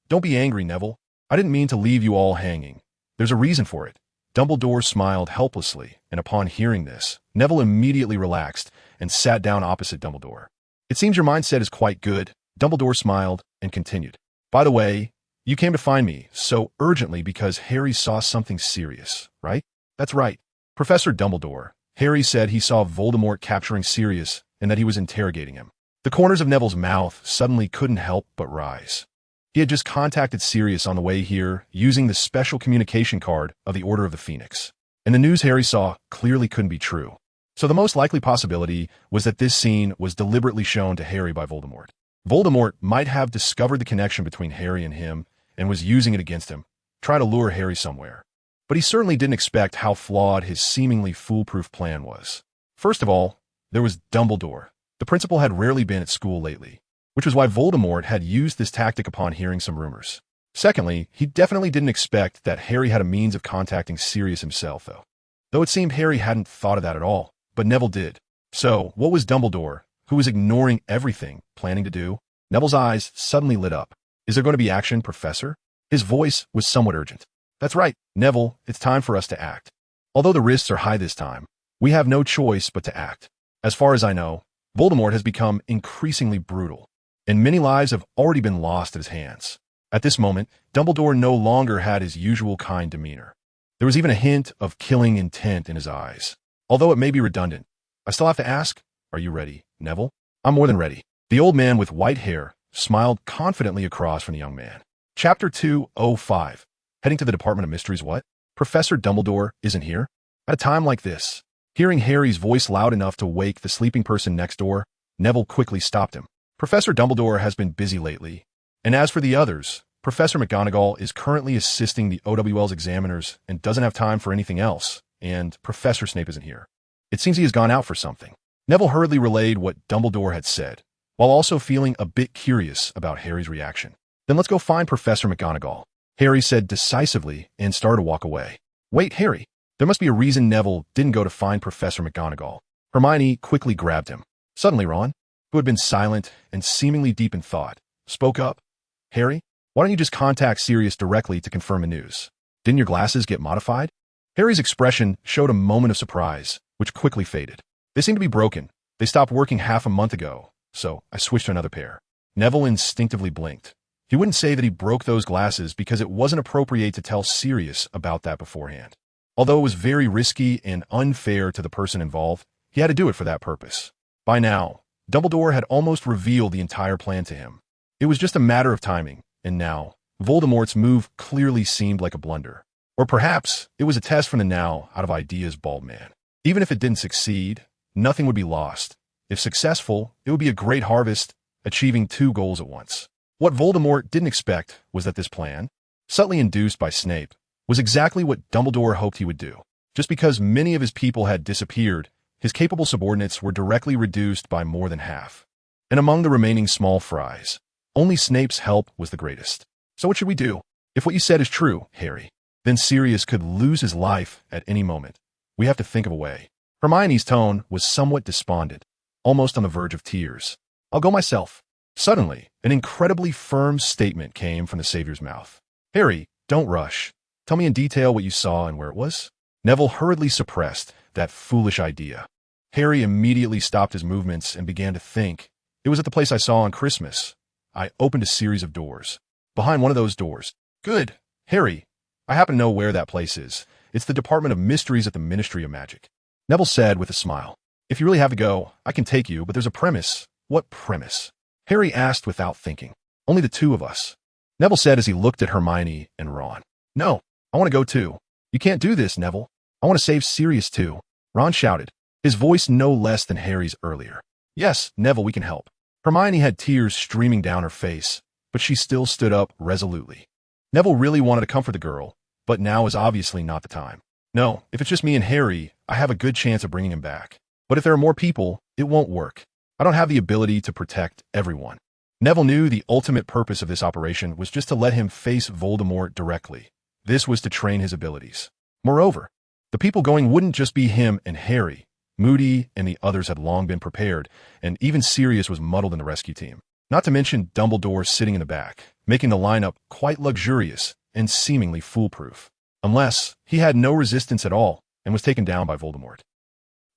[SPEAKER 1] Don't be angry, Neville. I didn't mean to leave you all hanging. There's a reason for it." Dumbledore smiled helplessly, and upon hearing this, Neville immediately relaxed and sat down opposite Dumbledore. "It seems your mindset is quite good." Dumbledore smiled and continued. "By the way, you came to find me so urgently because Harry saw something serious, right?" "That's right. Professor Dumbledore. Harry said he saw Voldemort capturing Sirius and that he was interrogating him." The corners of Neville's mouth suddenly couldn't help but rise. He had just contacted Sirius on the way here using the special communication card of the Order of the Phoenix. And the news Harry saw clearly couldn't be true. So the most likely possibility was that this scene was deliberately shown to Harry by Voldemort. Voldemort might have discovered the connection between Harry and him and was using it against him, trying to lure Harry somewhere. But he certainly didn't expect how flawed his seemingly foolproof plan was. First of all, there was Dumbledore. The principal had rarely been at school lately, which was why Voldemort had used this tactic upon hearing some rumors. Secondly, he definitely didn't expect that Harry had a means of contacting Sirius himself, though it seemed Harry hadn't thought of that at all, but Neville did. So, what was Dumbledore, who was ignoring everything, planning to do? Neville's eyes suddenly lit up. "Is there going to be action, Professor?" His voice was somewhat urgent. "That's right, Neville, it's time for us to act. Although the risks are high this time, we have no choice but to act. As far as I know, Voldemort has become increasingly brutal, and many lives have already been lost at his hands." At this moment, Dumbledore no longer had his usual kind demeanor. There was even a hint of killing intent in his eyes. "Although it may be redundant, I still have to ask, are you ready, Neville?" "I'm more than ready." The old man with white hair smiled confidently across from the young man. Chapter 205. Heading to the Department of Mysteries. What? Professor Dumbledore isn't here? At a time like this, hearing Harry's voice loud enough to wake the sleeping person next door, Neville quickly stopped him. Professor Dumbledore has been busy lately, and as for the others, Professor McGonagall is currently assisting the OWL's examiners and doesn't have time for anything else, and Professor Snape isn't here. It seems he has gone out for something. Neville hurriedly relayed what Dumbledore had said, while also feeling a bit curious about Harry's reaction. Then let's go find Professor McGonagall, Harry said decisively and started to walk away. Wait, Harry. There must be a reason Neville didn't go to find Professor McGonagall. Hermione quickly grabbed him. Suddenly Ron, who had been silent and seemingly deep in thought, spoke up. Harry, why don't you just contact Sirius directly to confirm the news? Didn't your glasses get modified? Harry's expression showed a moment of surprise, which quickly faded. They seem to be broken. They stopped working half a month ago, so I switched to another pair. Neville instinctively blinked. He wouldn't say that he broke those glasses because it wasn't appropriate to tell Sirius about that beforehand. Although it was very risky and unfair to the person involved, he had to do it for that purpose. By now, Dumbledore had almost revealed the entire plan to him. It was just a matter of timing, and now, Voldemort's move clearly seemed like a blunder. Or perhaps it was a test from the now out of ideas bald man. Even if it didn't succeed, nothing would be lost. If successful, it would be a great harvest, achieving 2 goals at once. What Voldemort didn't expect was that this plan, subtly induced by Snape, was exactly what Dumbledore hoped he would do. Just because many of his people had disappeared, his capable subordinates were directly reduced by more than half. And among the remaining small fries, only Snape's help was the greatest. So what should we do? If what you said is true, Harry, then Sirius could lose his life at any moment. We have to think of a way. Hermione's tone was somewhat despondent, almost on the verge of tears. I'll go myself. Suddenly, an incredibly firm statement came from the Savior's mouth. Harry, don't rush. Tell me in detail what you saw and where it was. Neville hurriedly suppressed that foolish idea. Harry immediately stopped his movements and began to think. It was at the place I saw on Christmas. I opened a series of doors. Behind one of those doors. Good. Harry, I happen to know where that place is. It's the Department of Mysteries at the Ministry of Magic. Neville said with a smile. If you really have to go, I can take you, but there's a premise. What premise? Harry asked without thinking. Only the 2 of us. Neville said as he looked at Hermione and Ron. No, I want to go too. You can't do this, Neville. I want to save Sirius too. Ron shouted, his voice no less than Harry's earlier. Yes, Neville, we can help. Hermione had tears streaming down her face, but she still stood up resolutely. Neville really wanted to comfort the girl, but now is obviously not the time. No, if it's just me and Harry, I have a good chance of bringing him back. But if there are more people, it won't work. I don't have the ability to protect everyone. Neville knew the ultimate purpose of this operation was just to let him face Voldemort directly. This was to train his abilities. Moreover, the people going wouldn't just be him and Harry. Moody and the others had long been prepared, and even Sirius was muddled in the rescue team. Not to mention Dumbledore sitting in the back, making the lineup quite luxurious and seemingly foolproof. Unless he had no resistance at all and was taken down by Voldemort.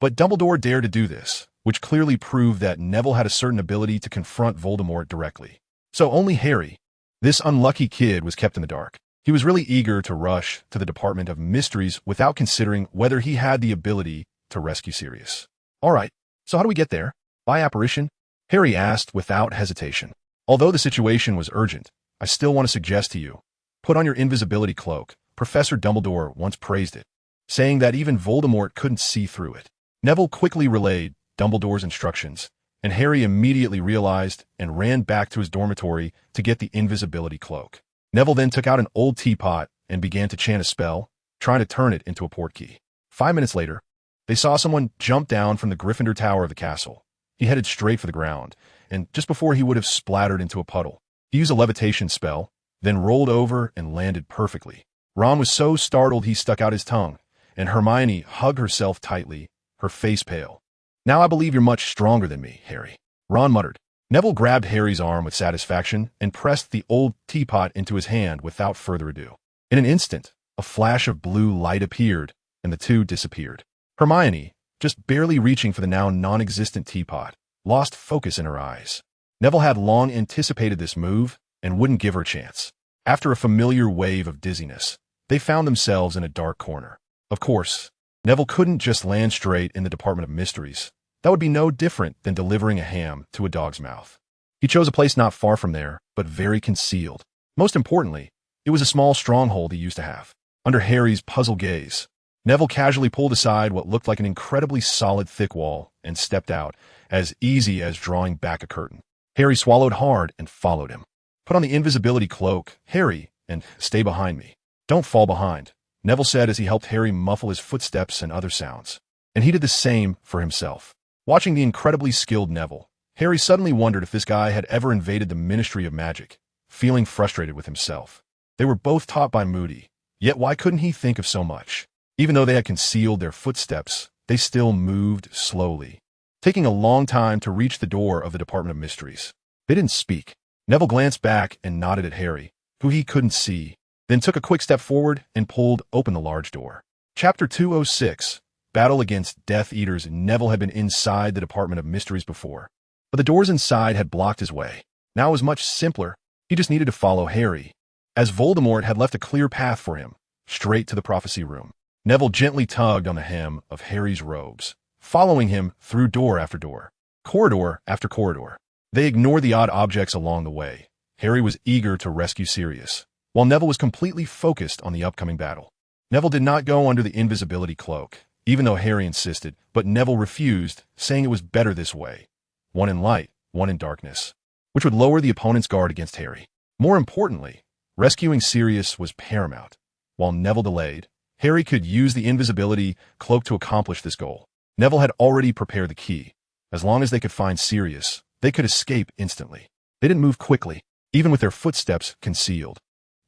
[SPEAKER 1] But Dumbledore dared to do this, which clearly proved that Neville had a certain ability to confront Voldemort directly. So only Harry, this unlucky kid, was kept in the dark. He was really eager to rush to the Department of Mysteries without considering whether he had the ability to rescue Sirius. All right, so how do we get there? By apparition? Harry asked without hesitation. Although the situation was urgent, I still want to suggest to you, put on your invisibility cloak. Professor Dumbledore once praised it, saying that even Voldemort couldn't see through it. Neville quickly relayed Dumbledore's instructions, and Harry immediately realized and ran back to his dormitory to get the invisibility cloak. Neville then took out an old teapot and began to chant a spell, trying to turn it into a portkey. 5 minutes later, they saw someone jump down from the Gryffindor tower of the castle. He headed straight for the ground, and just before he would have splattered into a puddle, he used a levitation spell, then rolled over and landed perfectly. Ron was so startled he stuck out his tongue, and Hermione hugged herself tightly, her face pale. Now I believe you're much stronger than me, Harry, Ron muttered. Neville grabbed Harry's arm with satisfaction and pressed the old teapot into his hand without further ado. In an instant, a flash of blue light appeared, and the two disappeared. Hermione, just barely reaching for the now non-existent teapot, lost focus in her eyes. Neville had long anticipated this move and wouldn't give her a chance. After a familiar wave of dizziness, they found themselves in a dark corner. Of course, Neville couldn't just land straight in the Department of Mysteries. That would be no different than delivering a ham to a dog's mouth. He chose a place not far from there, but very concealed. Most importantly, it was a small stronghold he used to have. Under Harry's puzzled gaze, Neville casually pulled aside what looked like an incredibly solid thick wall and stepped out, as easy as drawing back a curtain. Harry swallowed hard and followed him. Put on the invisibility cloak, Harry, and stay behind me. Don't fall behind, Neville said as he helped Harry muffle his footsteps and other sounds. And he did the same for himself. Watching the incredibly skilled Neville, Harry suddenly wondered if this guy had ever invaded the Ministry of Magic, feeling frustrated with himself. They were both taught by Moody, yet why couldn't he think of so much? Even though they had concealed their footsteps, they still moved slowly, taking a long time to reach the door of the Department of Mysteries. They didn't speak. Neville glanced back and nodded at Harry, who he couldn't see, then took a quick step forward and pulled open the large door. Chapter 206, Battle Against Death Eaters. Neville had been inside the Department of Mysteries before, but the doors inside had blocked his way. Now it was much simpler. He just needed to follow Harry, as Voldemort had left a clear path for him, straight to the prophecy room. Neville gently tugged on the hem of Harry's robes, following him through door after door, corridor after corridor. They ignored the odd objects along the way. Harry was eager to rescue Sirius, while Neville was completely focused on the upcoming battle. Neville did not go under the invisibility cloak, even though Harry insisted, but Neville refused, saying it was better this way. One in light, one in darkness, which would lower the opponent's guard against Harry. More importantly, rescuing Sirius was paramount. While Neville delayed, Harry could use the invisibility cloak to accomplish this goal. Neville had already prepared the key. As long as they could find Sirius, they could escape instantly. They didn't move quickly, even with their footsteps concealed.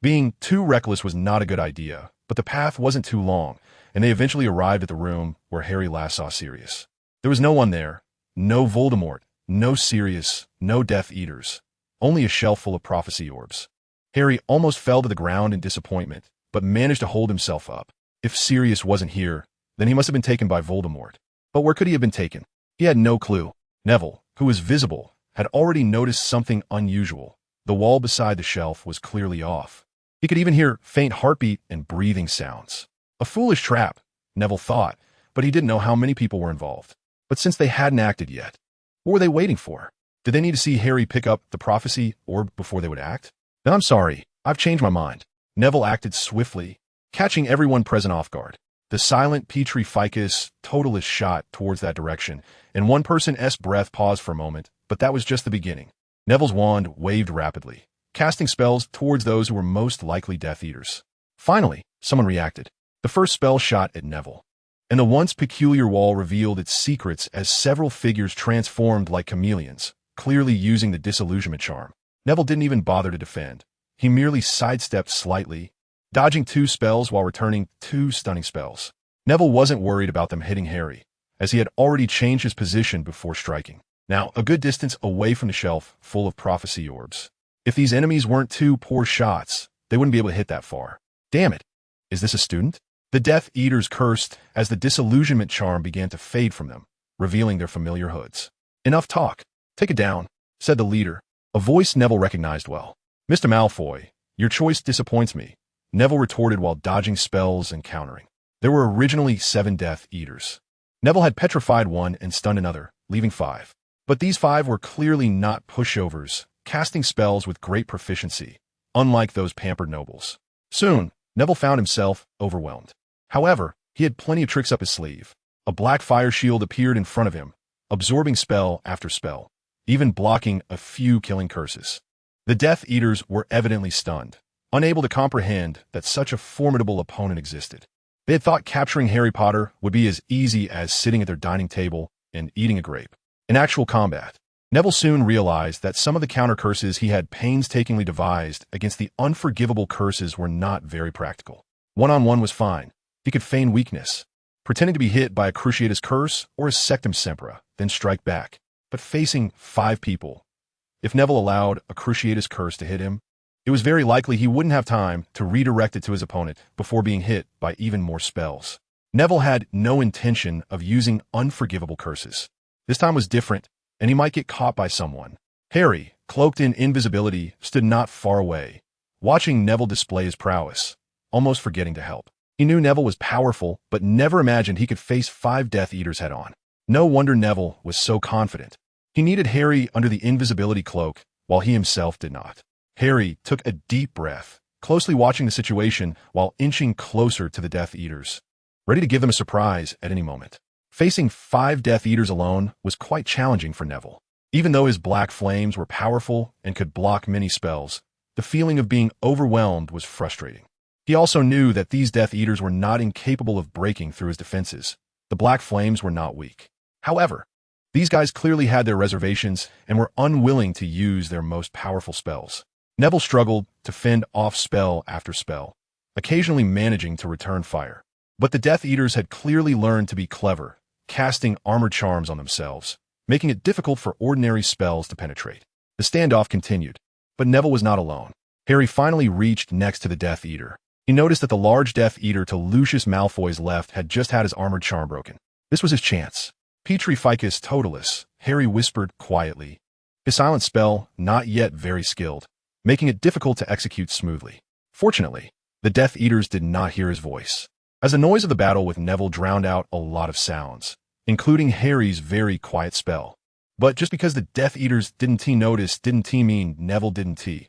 [SPEAKER 1] Being too reckless was not a good idea, but the path wasn't too long, and they eventually arrived at the room where Harry last saw Sirius. There was no one there. No Voldemort, no Sirius, no Death Eaters. Only a shelf full of prophecy orbs. Harry almost fell to the ground in disappointment, but managed to hold himself up. If Sirius wasn't here, then he must have been taken by Voldemort. But where could he have been taken? He had no clue. Neville, who was visible, had already noticed something unusual. The wall beside the shelf was clearly off. He could even hear faint heartbeat and breathing sounds. A foolish trap, Neville thought, but he didn't know how many people were involved. But since they hadn't acted yet, what were they waiting for? Did they need to see Harry pick up the prophecy orb before they would act? Then I'm sorry, I've changed my mind. Neville acted swiftly, catching everyone present off guard. The silent Petrie ficus totalist shot towards that direction, and one person's breath paused for a moment, but that was just the beginning. Neville's wand waved rapidly, casting spells towards those who were most likely Death Eaters. Finally, someone reacted. The first spell shot at Neville, and the once peculiar wall revealed its secrets as several figures transformed like chameleons, clearly using the disillusionment charm. Neville didn't even bother to defend. He merely sidestepped slightly, dodging 2 spells while returning 2 stunning spells. Neville wasn't worried about them hitting Harry, as he had already changed his position before striking. Now, a good distance away from the shelf full of prophecy orbs. If these enemies weren't 2 poor shots, they wouldn't be able to hit that far. Damn it! Is this a student? The Death Eaters cursed as the disillusionment charm began to fade from them, revealing their familiar hoods. Enough talk. Take it down, said the leader, a voice Neville recognized well. Mr. Malfoy, your choice disappoints me, Neville retorted while dodging spells and countering. There were originally 7 Death Eaters. Neville had petrified one and stunned another, leaving 5. But these 5 were clearly not pushovers, casting spells with great proficiency, unlike those pampered nobles. Soon, Neville found himself overwhelmed. However, he had plenty of tricks up his sleeve. A black fire shield appeared in front of him, absorbing spell after spell, even blocking a few killing curses. The Death Eaters were evidently stunned, unable to comprehend that such a formidable opponent existed. They had thought capturing Harry Potter would be as easy as sitting at their dining table and eating a grape. In actual combat, Neville soon realized that some of the counter curses he had painstakingly devised against the unforgivable curses were not very practical. One-on-one was fine. He could feign weakness, pretending to be hit by a Cruciatus curse or a Sectum Sempra, then strike back. But facing 5 people, if Neville allowed a Cruciatus curse to hit him, it was very likely he wouldn't have time to redirect it to his opponent before being hit by even more spells. Neville had no intention of using unforgivable curses. This time was different, and he might get caught by someone. Harry, cloaked in invisibility, stood not far away, watching Neville display his prowess, almost forgetting to help. He knew Neville was powerful, but never imagined he could face 5 Death Eaters head-on. No wonder Neville was so confident. He needed Harry under the invisibility cloak, while he himself did not. Harry took a deep breath, closely watching the situation while inching closer to the Death Eaters, ready to give them a surprise at any moment. Facing 5 Death Eaters alone was quite challenging for Neville. Even though his black flames were powerful and could block many spells, the feeling of being overwhelmed was frustrating. He also knew that these Death Eaters were not incapable of breaking through his defenses. The black flames were not weak. However, these guys clearly had their reservations and were unwilling to use their most powerful spells. Neville struggled to fend off spell after spell, occasionally managing to return fire. But the Death Eaters had clearly learned to be clever, casting armor charms on themselves, making it difficult for ordinary spells to penetrate. The standoff continued, but Neville was not alone. Harry finally reached next to the Death Eater. He noticed that the large Death Eater to Lucius Malfoy's left had just had his armored charm broken. This was his chance. Petrificus Totalis, Harry whispered quietly, his silent spell not yet very skilled, making it difficult to execute smoothly. Fortunately, the Death Eaters did not hear his voice, as the noise of the battle with Neville drowned out a lot of sounds, including Harry's very quiet spell. But just because the Death Eaters didn't notice didn't mean Neville didn't. He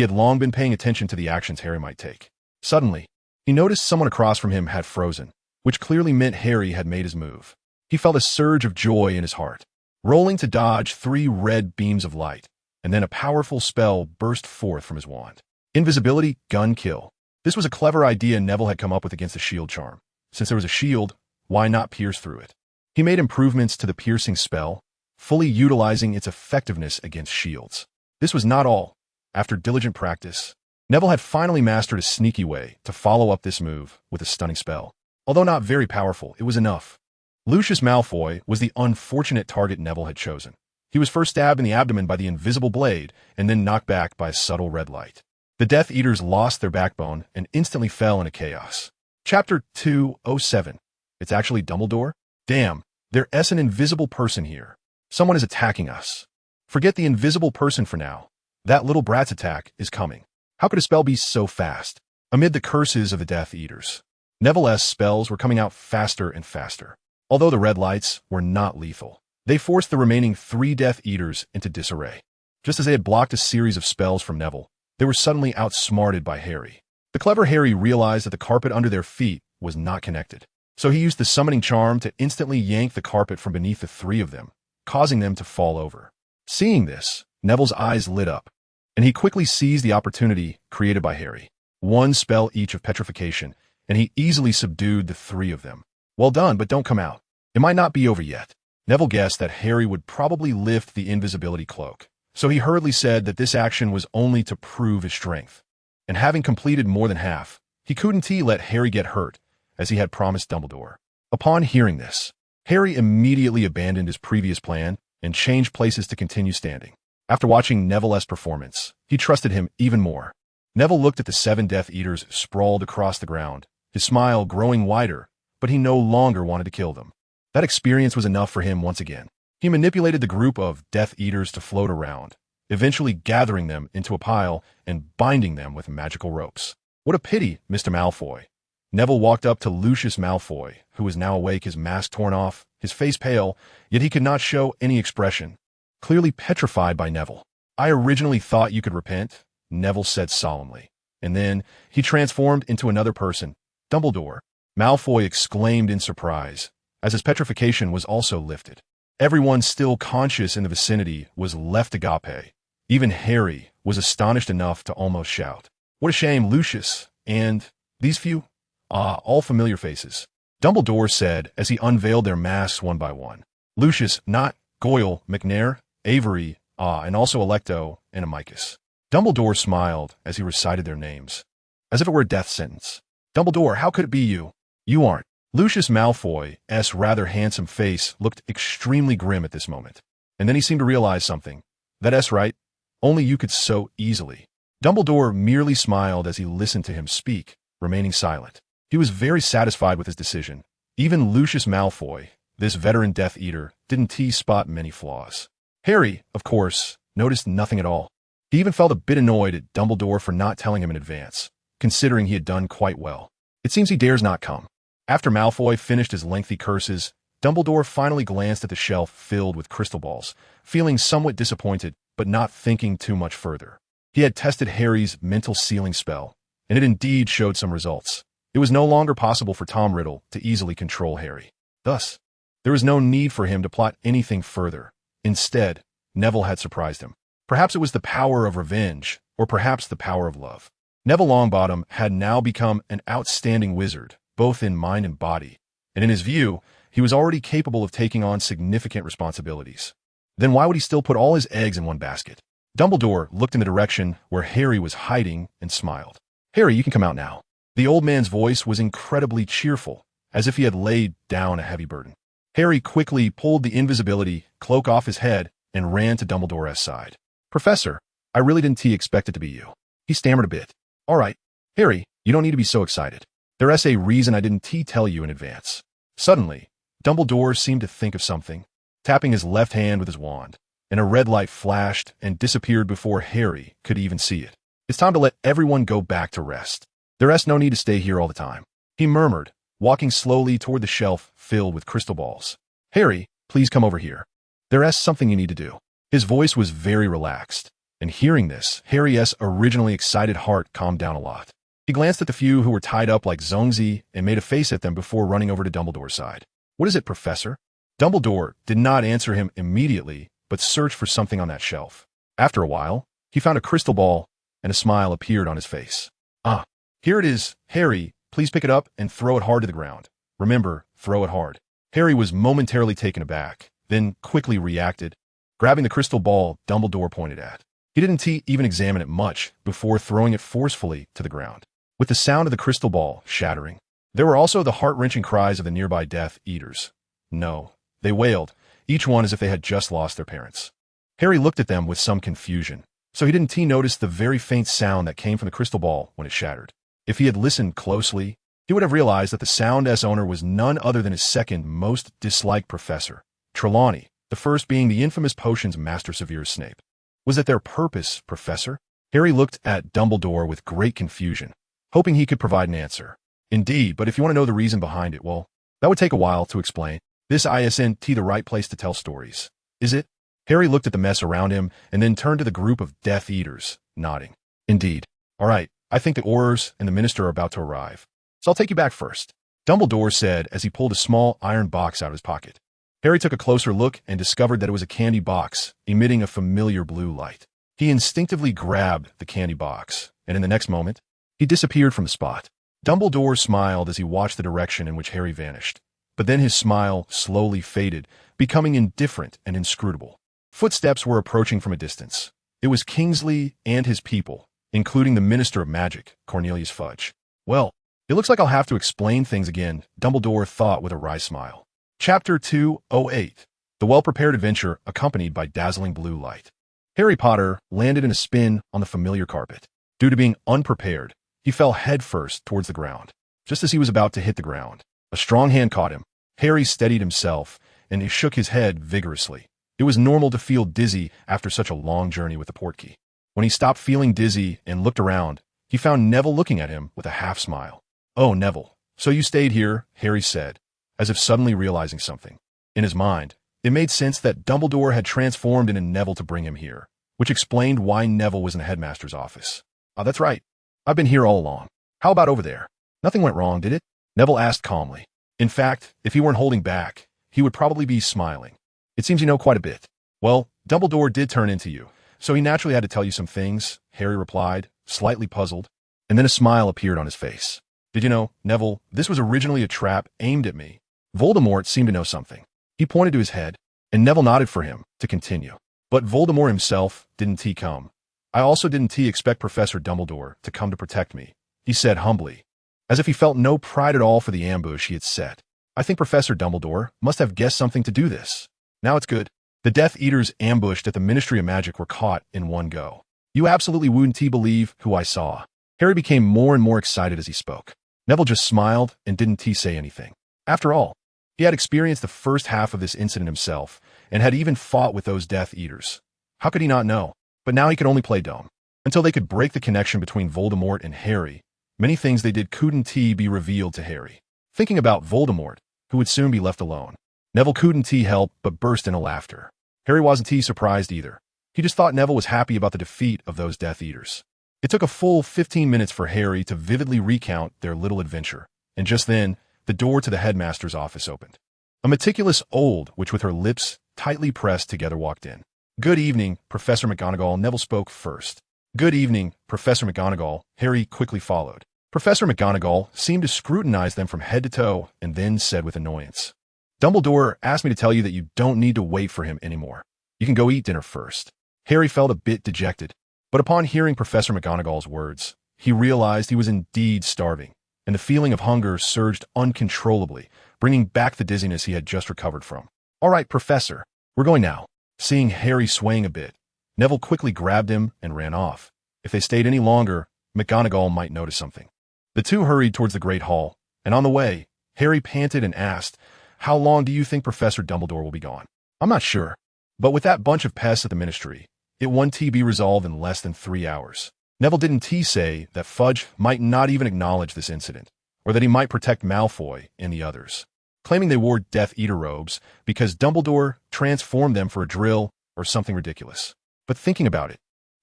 [SPEAKER 1] had long been paying attention to the actions Harry might take. Suddenly, he noticed someone across from him had frozen, which clearly meant Harry had made his move. He felt a surge of joy in his heart, rolling to dodge 3 red beams of light, and then a powerful spell burst forth from his wand. Invisibility, gun kill. This was a clever idea Neville had come up with against the shield charm. Since there was a shield, why not pierce through it? He made improvements to the piercing spell, fully utilizing its effectiveness against shields. This was not all. After diligent practice, Neville had finally mastered a sneaky way to follow up this move with a stunning spell. Although not very powerful, it was enough. Lucius Malfoy was the unfortunate target Neville had chosen. He was first stabbed in the abdomen by the invisible blade and then knocked back by a subtle red light. The Death Eaters lost their backbone and instantly fell into chaos. Chapter 207. It's actually Dumbledore? Damn, there's an invisible person here. Someone is attacking us. Forget the invisible person for now. That little brat's attack is coming. How could a spell be so fast? Amid the curses of the Death Eaters, Neville's spells were coming out faster and faster. Although the red lights were not lethal, they forced the remaining 3 Death Eaters into disarray. Just as they had blocked a series of spells from Neville, they were suddenly outsmarted by Harry. The clever Harry realized that the carpet under their feet was not connected, so he used the summoning charm to instantly yank the carpet from beneath the 3 of them, causing them to fall over. Seeing this, Neville's eyes lit up, and he quickly seized the opportunity created by Harry. 1 spell each of petrification, and he easily subdued the 3 of them. Well done, but don't come out. It might not be over yet. Neville guessed that Harry would probably lift the invisibility cloak, so he hurriedly said that this action was only to prove his strength. And having completed more than half, he couldn't let Harry get hurt, as he had promised Dumbledore. Upon hearing this, Harry immediately abandoned his previous plan and changed places to continue standing. After watching Neville's performance, he trusted him even more. Neville looked at the 7 Death Eaters sprawled across the ground, his smile growing wider, but he no longer wanted to kill them. That experience was enough for him once again. He manipulated the group of Death Eaters to float around, eventually gathering them into a pile and binding them with magical ropes. What a pity, Mr. Malfoy. Neville walked up to Lucius Malfoy, who was now awake, his mask torn off, his face pale, yet he could not show any expression. Clearly petrified by Neville. I originally thought you could repent, Neville said solemnly. And then he transformed into another person, Dumbledore. Malfoy exclaimed in surprise, as his petrification was also lifted. Everyone still conscious in the vicinity was left agape. Even Harry was astonished enough to almost shout. What a shame, Lucius, and these few? All familiar faces. Dumbledore said as he unveiled their masks one by one. Lucius, not Goyle, McNair, Avery, and also Electo and Amicus. Dumbledore smiled as he recited their names, as if it were a death sentence. Dumbledore, how could it be you? You aren't. Lucius Malfoy's rather handsome face looked extremely grim at this moment. And then he seemed to realize something. That's right. Only you could so easily. Dumbledore merely smiled as he listened to him speak, remaining silent. He was very satisfied with his decision. Even Lucius Malfoy, this veteran Death Eater, didn't spot many flaws. Harry, of course, noticed nothing at all. He even felt a bit annoyed at Dumbledore for not telling him in advance, considering he had done quite well. It seems he dares not come. After Malfoy finished his lengthy curses, Dumbledore finally glanced at the shelf filled with crystal balls, feeling somewhat disappointed, but not thinking too much further. He had tested Harry's mental sealing spell, and it indeed showed some results. It was no longer possible for Tom Riddle to easily control Harry. Thus, there was no need for him to plot anything further. Instead, Neville had surprised him. Perhaps it was the power of revenge, or perhaps the power of love. Neville Longbottom had now become an outstanding wizard, both in mind and body, and in his view, he was already capable of taking on significant responsibilities. Then why would he still put all his eggs in one basket? Dumbledore looked in the direction where Harry was hiding and smiled. "Harry, you can come out now." The old man's voice was incredibly cheerful, as if he had laid down a heavy burden. Harry quickly pulled the invisibility cloak off his head and ran to Dumbledore's side. "Professor, I really didn't expect it to be you." He stammered a bit. "All right, Harry, you don't need to be so excited. There's a reason I didn't tell you in advance." Suddenly, Dumbledore seemed to think of something, tapping his left hand with his wand, and a red light flashed and disappeared before Harry could even see it. "It's time to let everyone go back to rest. There's no need to stay here all the time," he murmured, walking slowly toward the shelf filled with crystal balls. "Harry, please come over here. There's something you need to do." His voice was very relaxed, and hearing this, Harry's originally excited heart calmed down a lot. He glanced at the few who were tied up like Zongzi and made a face at them before running over to Dumbledore's side. "What is it, Professor?" Dumbledore did not answer him immediately, but searched for something on that shelf. After a while, he found a crystal ball, and a smile appeared on his face. "Ah, here it is. Harry, please pick it up and throw it hard to the ground. Remember, throw it hard." Harry was momentarily taken aback, then quickly reacted, grabbing the crystal ball Dumbledore pointed at. He didn't even examine it much before throwing it forcefully to the ground, with the sound of the crystal ball shattering. There were also the heart-wrenching cries of the nearby Death Eaters. No, they wailed, each one as if they had just lost their parents. Harry looked at them with some confusion, so he didn't notice the very faint sound that came from the crystal ball when it shattered. If he had listened closely, he would have realized that the sound's owner was none other than his second most disliked professor, Trelawney, the first being the infamous potions master Severus Snape. Was that their purpose, Professor? Harry looked at Dumbledore with great confusion, hoping he could provide an answer. "Indeed, but if you want to know the reason behind it, well, that would take a while to explain. This isn't the right place to tell stories, is it?" Harry looked at the mess around him and then turned to the group of Death Eaters, nodding. "Indeed. All right, I think the Aurors and the Minister are about to arrive, so I'll take you back first," Dumbledore said as he pulled a small iron box out of his pocket. Harry took a closer look and discovered that it was a candy box, emitting a familiar blue light. He instinctively grabbed the candy box, and in the next moment, he disappeared from the spot. Dumbledore smiled as he watched the direction in which Harry vanished, but then his smile slowly faded, becoming indifferent and inscrutable. Footsteps were approaching from a distance. It was Kingsley and his people, including the Minister of Magic, Cornelius Fudge. "Well, it looks like I'll have to explain things again," Dumbledore thought with a wry smile. Chapter 208, The Well-Prepared Adventure Accompanied by Dazzling Blue Light. Harry Potter landed in a spin on the familiar carpet. Due to being unprepared, he fell headfirst towards the ground. Just as he was about to hit the ground, a strong hand caught him. Harry steadied himself, and he shook his head vigorously. It was normal to feel dizzy after such a long journey with the portkey. When he stopped feeling dizzy and looked around, he found Neville looking at him with a half-smile. "Oh, Neville, so you stayed here," Harry said, as if suddenly realizing something. In his mind, it made sense that Dumbledore had transformed into Neville to bring him here, which explained why Neville was in the headmaster's office. "Oh, that's right. I've been here all along. How about over there? Nothing went wrong, did it?" Neville asked calmly. In fact, if he weren't holding back, he would probably be smiling. "It seems you know quite a bit." "Well, Dumbledore did turn into you, so he naturally had to tell you some things," Harry replied, slightly puzzled, and then a smile appeared on his face. "Did you know, Neville, this was originally a trap aimed at me. Voldemort seemed to know something." He pointed to his head, and Neville nodded for him to continue. "But Voldemort himself didn't come. I also didn't expect Professor Dumbledore to come to protect me," he said humbly, as if he felt no pride at all for the ambush he had set. "I think Professor Dumbledore must have guessed something to do this. Now it's good." The Death Eaters ambushed at the Ministry of Magic were caught in one go. "You absolutely wouldn't believe who I saw." Harry became more and more excited as he spoke. Neville just smiled and didn't say anything. After all, he had experienced the first half of this incident himself and had even fought with those Death Eaters. How could he not know? But now he could only play dumb. Until they could break the connection between Voldemort and Harry, many things they did couldn't be revealed to Harry. Thinking about Voldemort, who would soon be left alone, Neville couldn't help but burst into laughter. Harry wasn't surprised either. He just thought Neville was happy about the defeat of those Death Eaters. It took a full 15 minutes for Harry to vividly recount their little adventure, and just then, the door to the headmaster's office opened. A meticulous old witch with her lips tightly pressed together walked in. "Good evening, Professor McGonagall," Neville spoke first. "Good evening, Professor McGonagall," Harry quickly followed. Professor McGonagall seemed to scrutinize them from head to toe and then said with annoyance, "Dumbledore asked me to tell you that you don't need to wait for him anymore. You can go eat dinner first." Harry felt a bit dejected, but upon hearing Professor McGonagall's words, he realized he was indeed starving, and the feeling of hunger surged uncontrollably, bringing back the dizziness he had just recovered from. "All right, Professor, we're going now." Seeing Harry swaying a bit, Neville quickly grabbed him and ran off. If they stayed any longer, McGonagall might notice something. The two hurried towards the Great Hall, and on the way, Harry panted and asked, "How long do you think Professor Dumbledore will be gone?" "I'm not sure, but with that bunch of pests at the Ministry, it won't be resolved in less than 3 hours." Neville didn't say that Fudge might not even acknowledge this incident, or that he might protect Malfoy and the others, claiming they wore Death Eater robes because Dumbledore transformed them for a drill or something ridiculous. But thinking about it,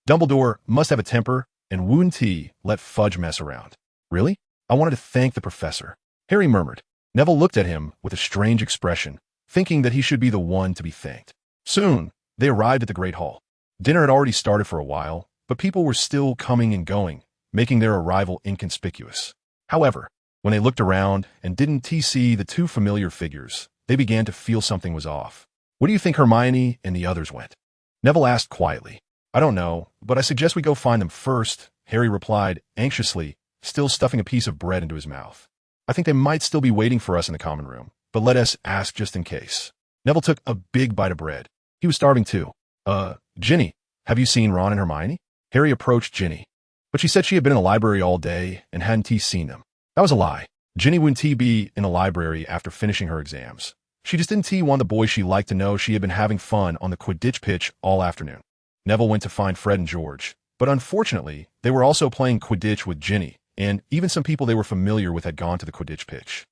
[SPEAKER 1] Dumbledore must have a temper and wouldn't let Fudge mess around. "Really? I wanted to thank the professor," Harry murmured. Neville looked at him with a strange expression, thinking that he should be the one to be thanked. Soon, they arrived at the Great Hall. Dinner had already started for a while, but people were still coming and going, making their arrival inconspicuous. However, when they looked around and didn't see the two familiar figures, they began to feel something was off. "Where do you think Hermione and the others went?" Neville asked quietly. "I don't know, but I suggest we go find them first," Harry replied anxiously, still stuffing a piece of bread into his mouth. "I think they might still be waiting for us in the common room, but let us ask just in case." Neville took a big bite of bread. He was starving too. Ginny, have you seen Ron and Hermione?" Harry approached Ginny, but she said she had been in the library all day and hadn't seen them. That was a lie. Ginny wouldn't be in the library after finishing her exams. She just didn't want the boys she liked to know she had been having fun on the Quidditch pitch all afternoon. Neville went to find Fred and George, but unfortunately, they were also playing Quidditch with Ginny, and even some people they were familiar with had gone to the Quidditch pitch.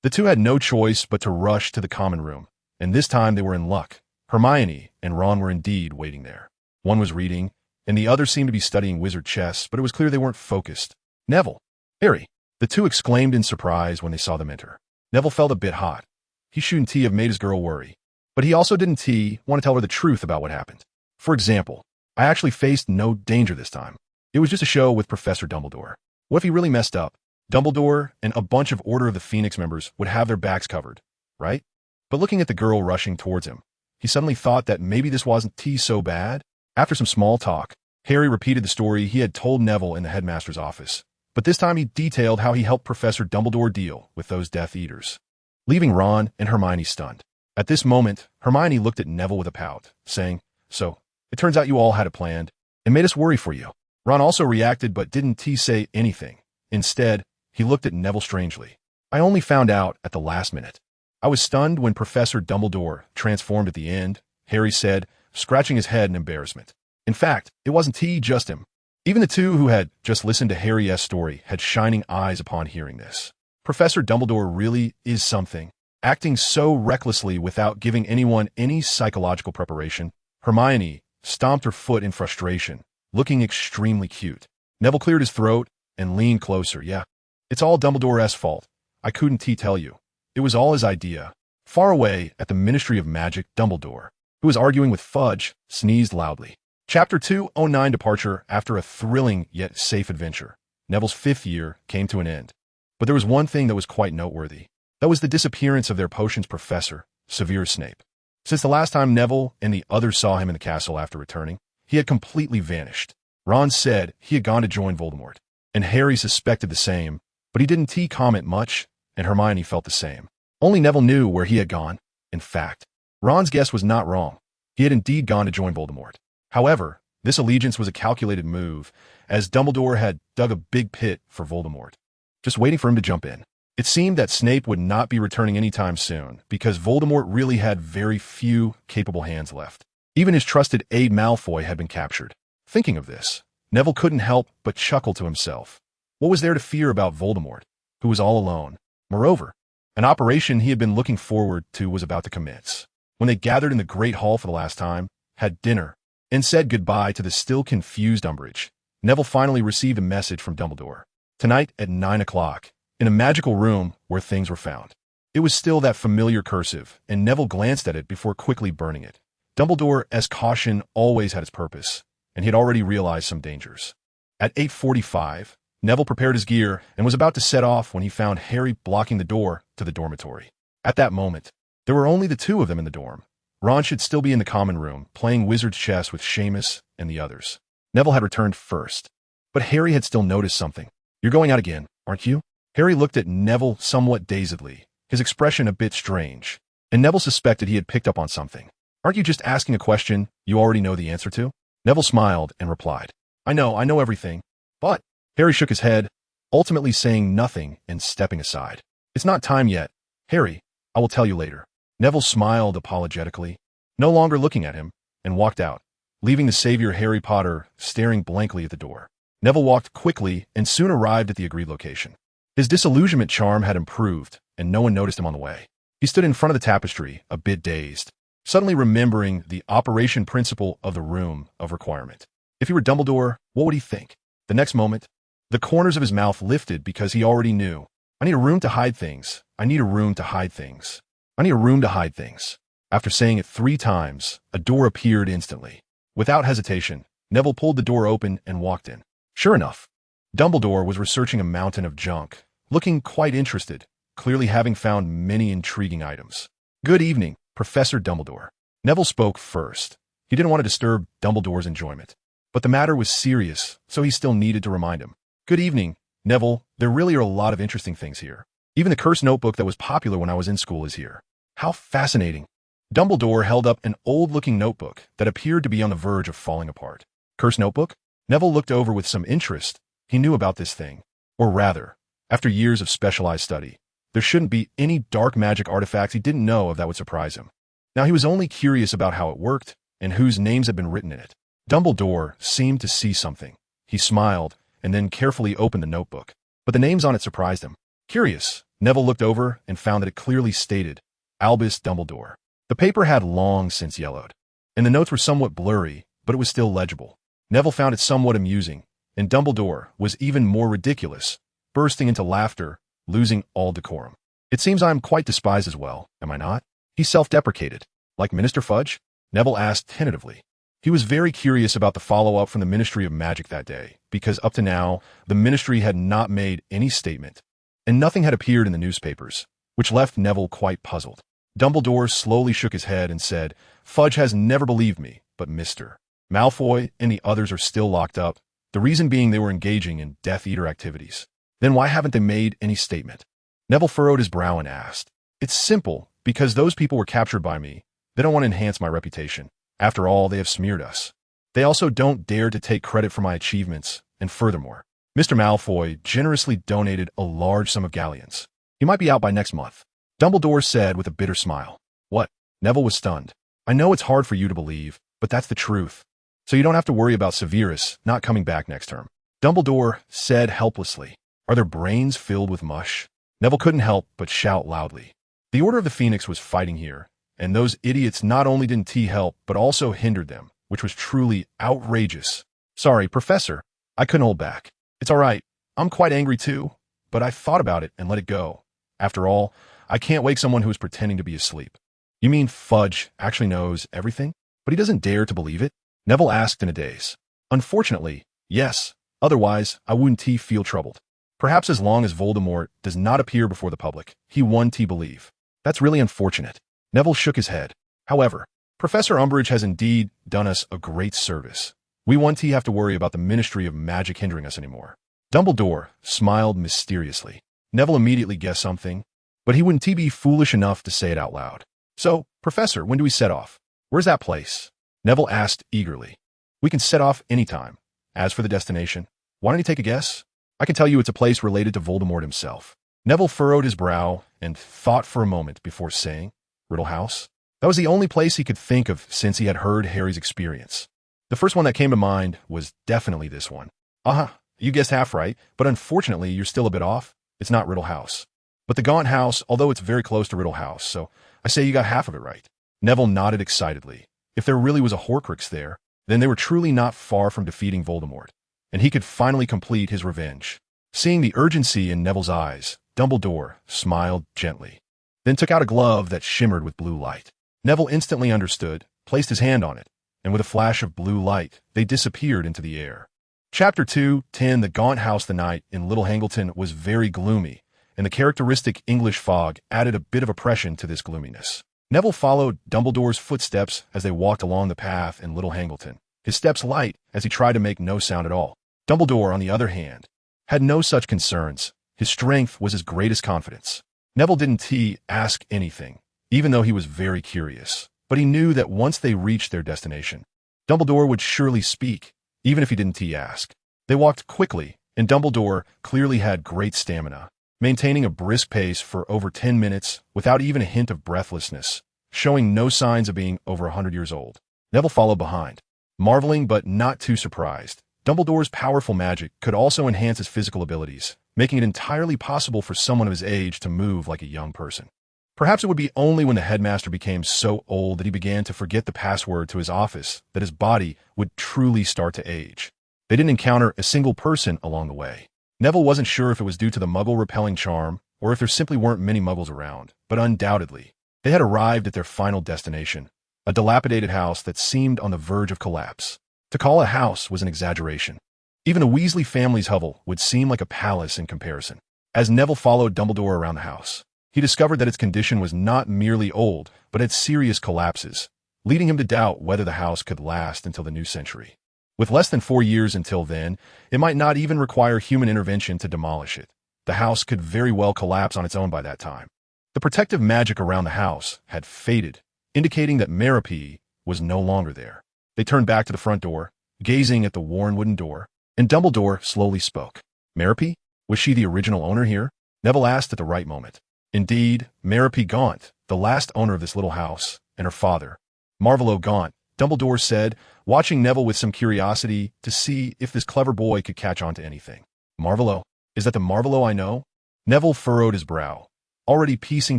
[SPEAKER 1] The two had no choice but to rush to the common room, and this time they were in luck. Hermione and Ron were indeed waiting there. One was reading, and the other seemed to be studying wizard chess, but it was clear they weren't focused. "Neville! Harry!" The two exclaimed in surprise when they saw them enter. Neville felt a bit hot. He shouldn't have made his girl worry, but he also didn't want to tell her the truth about what happened. For example, "I actually faced no danger this time. It was just a show with Professor Dumbledore. What if he really messed up? Dumbledore and a bunch of Order of the Phoenix members would have their backs covered, right?" But looking at the girl rushing towards him, he suddenly thought that maybe this wasn't so bad. After some small talk, Harry repeated the story he had told Neville in the headmaster's office, but this time he detailed how he helped Professor Dumbledore deal with those Death Eaters, leaving Ron and Hermione stunned. At this moment, Hermione looked at Neville with a pout, saying, "So, it turns out you all had it planned. It made us worry for you." Ron also reacted but didn't say anything. Instead, he looked at Neville strangely. "I only found out at the last minute. I was stunned when Professor Dumbledore transformed at the end," Harry said, scratching his head in embarrassment. In fact, it wasn't just him. Even the two who had just listened to Harry's story had shining eyes upon hearing this. Professor Dumbledore really is something, acting so recklessly without giving anyone any psychological preparation. Hermione stomped her foot in frustration, looking extremely cute. Neville cleared his throat and leaned closer. "Yeah, it's all Dumbledore's fault. I couldn't tell you. It was all his idea." Far away at the Ministry of Magic, Dumbledore, who was arguing with Fudge, sneezed loudly. Chapter 209 Departure. After a thrilling yet safe adventure, Neville's 5th year came to an end. But there was one thing that was quite noteworthy. That was the disappearance of their potions professor, Severus Snape. Since the last time Neville and the others saw him in the castle after returning, he had completely vanished. Ron said he had gone to join Voldemort, and Harry suspected the same, but he didn't comment much, and Hermione felt the same. Only Neville knew where he had gone. In fact, Ron's guess was not wrong. He had indeed gone to join Voldemort. However, this allegiance was a calculated move, as Dumbledore had dug a big pit for Voldemort, just waiting for him to jump in. It seemed that Snape would not be returning anytime soon, because Voldemort really had very few capable hands left. Even his trusted aide Malfoy had been captured. Thinking of this, Neville couldn't help but chuckle to himself. What was there to fear about Voldemort, who was all alone? Moreover, An operation he had been looking forward to was about to commence. When they gathered in the Great Hall for the last time, had dinner, and said goodbye to the still confused Umbridge, Neville finally received a message from Dumbledore. Tonight at 9 o'clock, in a magical room where things were found. It was still that familiar cursive, and Neville glanced at it before quickly burning it. Dumbledore's caution always had its purpose, and he had already realized some dangers. At 8:45, Neville prepared his gear and was about to set off when he found Harry blocking the door to the dormitory. At that moment, there were only the two of them in the dorm. Ron should still be in the common room, playing wizard's chess with Seamus and the others. Neville had returned first, but Harry had still noticed something. "You're going out again, aren't you?" Harry looked at Neville somewhat dazedly, his expression a bit strange, and Neville suspected he had picked up on something. "Aren't you just asking a question you already know the answer to?" Neville smiled and replied, I know everything, but..." Harry shook his head, ultimately saying nothing and stepping aside. "It's not time yet. Harry, I will tell you later." Neville smiled apologetically, no longer looking at him, and walked out, leaving the savior Harry Potter staring blankly at the door. Neville walked quickly and soon arrived at the agreed location. His disillusionment charm had improved, and no one noticed him on the way. He stood in front of the tapestry, a bit dazed, suddenly remembering the operation principle of the Room of Requirement. If he were Dumbledore, what would he think? The next moment, the corners of his mouth lifted because he already knew. I need a room to hide things. I need a room to hide things. I need a room to hide things. After saying it 3 times, a door appeared instantly. Without hesitation, Neville pulled the door open and walked in. Sure enough, Dumbledore was researching a mountain of junk, looking quite interested, clearly having found many intriguing items. "Good evening, Professor Dumbledore." Neville spoke first. He didn't want to disturb Dumbledore's enjoyment. But the matter was serious, so he still needed to remind him. "Good evening, Neville. There really are a lot of interesting things here. Even the cursed notebook that was popular when I was in school is here." "How fascinating." Dumbledore held up an old-looking notebook that appeared to be on the verge of falling apart. "Cursed notebook?" Neville looked over with some interest. He knew about this thing. Or rather, after years of specialized study, there shouldn't be any dark magic artifacts he didn't know of that would surprise him. Now he was only curious about how it worked and whose names had been written in it. Dumbledore seemed to see something. He smiled and then carefully opened the notebook. But the names on it surprised him. Curious, Neville looked over and found that it clearly stated, Albus Dumbledore. The paper had long since yellowed, and the notes were somewhat blurry, but it was still legible. Neville found it somewhat amusing, and Dumbledore was even more ridiculous, bursting into laughter, losing all decorum. "It seems I am quite despised as well, am I not?" He self-deprecated. "Like Minister Fudge?" Neville asked tentatively. He was very curious about the follow-up from the Ministry of Magic that day, because up to now, the Ministry had not made any statement, and nothing had appeared in the newspapers, which left Neville quite puzzled. Dumbledore slowly shook his head and said, "Fudge has never believed me, but Mr. Malfoy and the others are still locked up, the reason being they were engaging in Death Eater activities. Then why haven't they made any statement?" Neville furrowed his brow and asked, "It's simple, because those people were captured by me. They don't want to enhance my reputation. After all, they have smeared us. They also don't dare to take credit for my achievements, and furthermore, Mr. Malfoy generously donated a large sum of galleons. He might be out by next month." Dumbledore said with a bitter smile. "What?" Neville was stunned. "I know it's hard for you to believe, but that's the truth. So you don't have to worry about Severus not coming back next term." Dumbledore said helplessly, "Are their brains filled with mush?" Neville couldn't help but shout loudly. The Order of the Phoenix was fighting here, and those idiots not only didn't help, but also hindered them, which was truly outrageous. "Sorry, Professor. I couldn't hold back. It's all right. I'm quite angry too, but I thought about it and let it go. After all, I can't wake someone who is pretending to be asleep." "You mean Fudge actually knows everything, but he doesn't dare to believe it?" Neville asked in a daze. "Unfortunately, yes. Otherwise, I wouldn't feel troubled. Perhaps as long as Voldemort does not appear before the public, he won't believe. That's really unfortunate." Neville shook his head. "However, Professor Umbridge has indeed done us a great service. We won't have to worry about the Ministry of Magic hindering us anymore." Dumbledore smiled mysteriously. Neville immediately guessed something, but he wouldn't be foolish enough to say it out loud. "So, Professor, when do we set off? Where's that place?" Neville asked eagerly. "We can set off anytime. As for the destination, why don't you take a guess?" "I can tell you it's a place related to Voldemort himself." Neville furrowed his brow and thought for a moment before saying, "Riddle House?" That was the only place he could think of since he had heard Harry's experience. The first one that came to mind was definitely this one. "Uh-huh, you guessed half right, but unfortunately you're still a bit off. It's not Riddle House." But the Gaunt house, although it's very close to Riddle House, so I say you got half of it right. Neville nodded excitedly. If there really was a Horcrux there, then they were truly not far from defeating Voldemort, and he could finally complete his revenge. Seeing the urgency in Neville's eyes, Dumbledore smiled gently, then took out a glove that shimmered with blue light. Neville instantly understood, placed his hand on it, and with a flash of blue light, they disappeared into the air. Chapter 2:10 The Gaunt House. The night in Little Hangleton was very gloomy, and the characteristic English fog added a bit of oppression to this gloominess. Neville followed Dumbledore's footsteps as they walked along the path in Little Hangleton, his steps light as he tried to make no sound at all. Dumbledore, on the other hand, had no such concerns. His strength was his greatest confidence. Neville didn't ask anything, even though he was very curious, but he knew that once they reached their destination, Dumbledore would surely speak, even if he didn't ask. They walked quickly, and Dumbledore clearly had great stamina, maintaining a brisk pace for over 10 minutes without even a hint of breathlessness, showing no signs of being over 100 years old. Neville followed behind, marveling but not too surprised. Dumbledore's powerful magic could also enhance his physical abilities, making it entirely possible for someone of his age to move like a young person. Perhaps it would be only when the headmaster became so old that he began to forget the password to his office that his body would truly start to age. They didn't encounter a single person along the way. Neville wasn't sure if it was due to the Muggle-repelling charm or if there simply weren't many Muggles around, but undoubtedly, they had arrived at their final destination, a dilapidated house that seemed on the verge of collapse. To call a house was an exaggeration. Even the Weasley family's hovel would seem like a palace in comparison. As Neville followed Dumbledore around the house, he discovered that its condition was not merely old, but had serious collapses, leading him to doubt whether the house could last until the new century. With less than 4 years until then, it might not even require human intervention to demolish it. The house could very well collapse on its own by that time. The protective magic around the house had faded, indicating that Merope was no longer there. They turned back to the front door, gazing at the worn wooden door, and Dumbledore slowly spoke. Merope? Was she the original owner here? Neville asked at the right moment. Indeed, Merope Gaunt, the last owner of this little house, and her father, Marvolo Gaunt, Dumbledore said, watching Neville with some curiosity to see if this clever boy could catch on to anything. Marvolo? Is that the Marvolo I know? Neville furrowed his brow, already piecing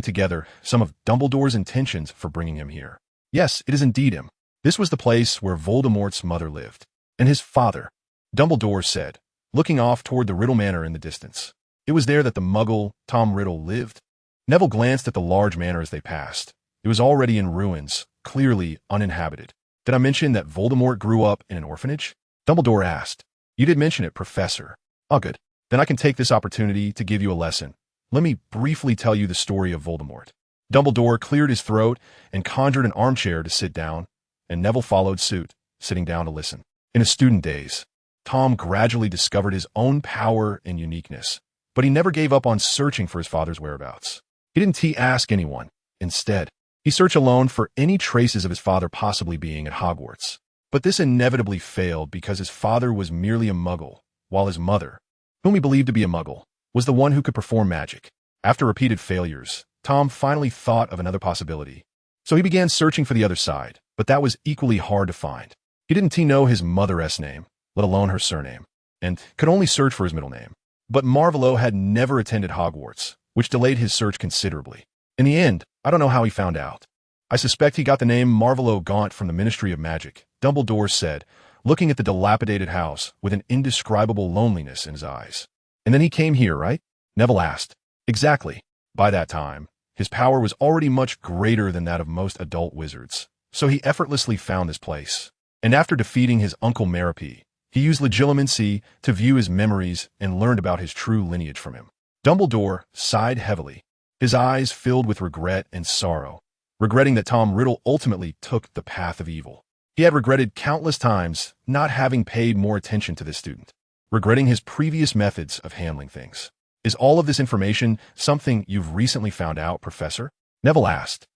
[SPEAKER 1] together some of Dumbledore's intentions for bringing him here. Yes, it is indeed him. This was the place where Voldemort's mother lived, and his father, Dumbledore said, looking off toward the Riddle Manor in the distance. It was there that the Muggle, Tom Riddle, lived. Neville glanced at the large manor as they passed. It was already in ruins, clearly uninhabited. Did I mention that Voldemort grew up in an orphanage? Dumbledore asked. You did mention it, Professor. Oh, good. Then I can take this opportunity to give you a lesson. Let me briefly tell you the story of Voldemort. Dumbledore cleared his throat and conjured an armchair to sit down, and Neville followed suit, sitting down to listen. In his student days, Tom gradually discovered his own power and uniqueness, but he never gave up on searching for his father's whereabouts. He didn't ask anyone. Instead, he searched alone for any traces of his father possibly being at Hogwarts. But this inevitably failed because his father was merely a Muggle, while his mother, whom he believed to be a Muggle, was the one who could perform magic. After repeated failures, Tom finally thought of another possibility. So he began searching for the other side, but that was equally hard to find. He didn't know his mother's name, let alone her surname, and could only search for his middle name. But Marvolo had never attended Hogwarts, which delayed his search considerably. In the end, I don't know how he found out. I suspect he got the name Marvolo Gaunt from the Ministry of Magic, Dumbledore said, looking at the dilapidated house with an indescribable loneliness in his eyes. And then he came here, right? Neville asked. Exactly. By that time, his power was already much greater than that of most adult wizards, so he effortlessly found this place. And after defeating his uncle Merope, he used legilimency to view his memories and learned about his true lineage from him. Dumbledore sighed heavily, his eyes filled with regret and sorrow, regretting that Tom Riddle ultimately took the path of evil. He had regretted countless times not having paid more attention to this student, regretting his previous methods of handling things. Is all of this information something you've recently found out, Professor? Neville asked.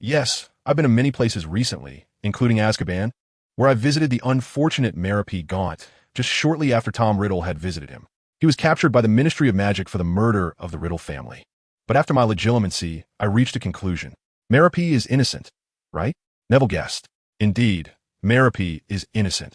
[SPEAKER 1] Yes, I've been to many places recently, including Azkaban, where I visited the unfortunate Merope Gaunt just shortly after Tom Riddle had visited him. He was captured by the Ministry of Magic for the murder of the Riddle family. But after my legilimency, I reached a conclusion. Merope is innocent, right? Neville guessed. Indeed, Merope is innocent.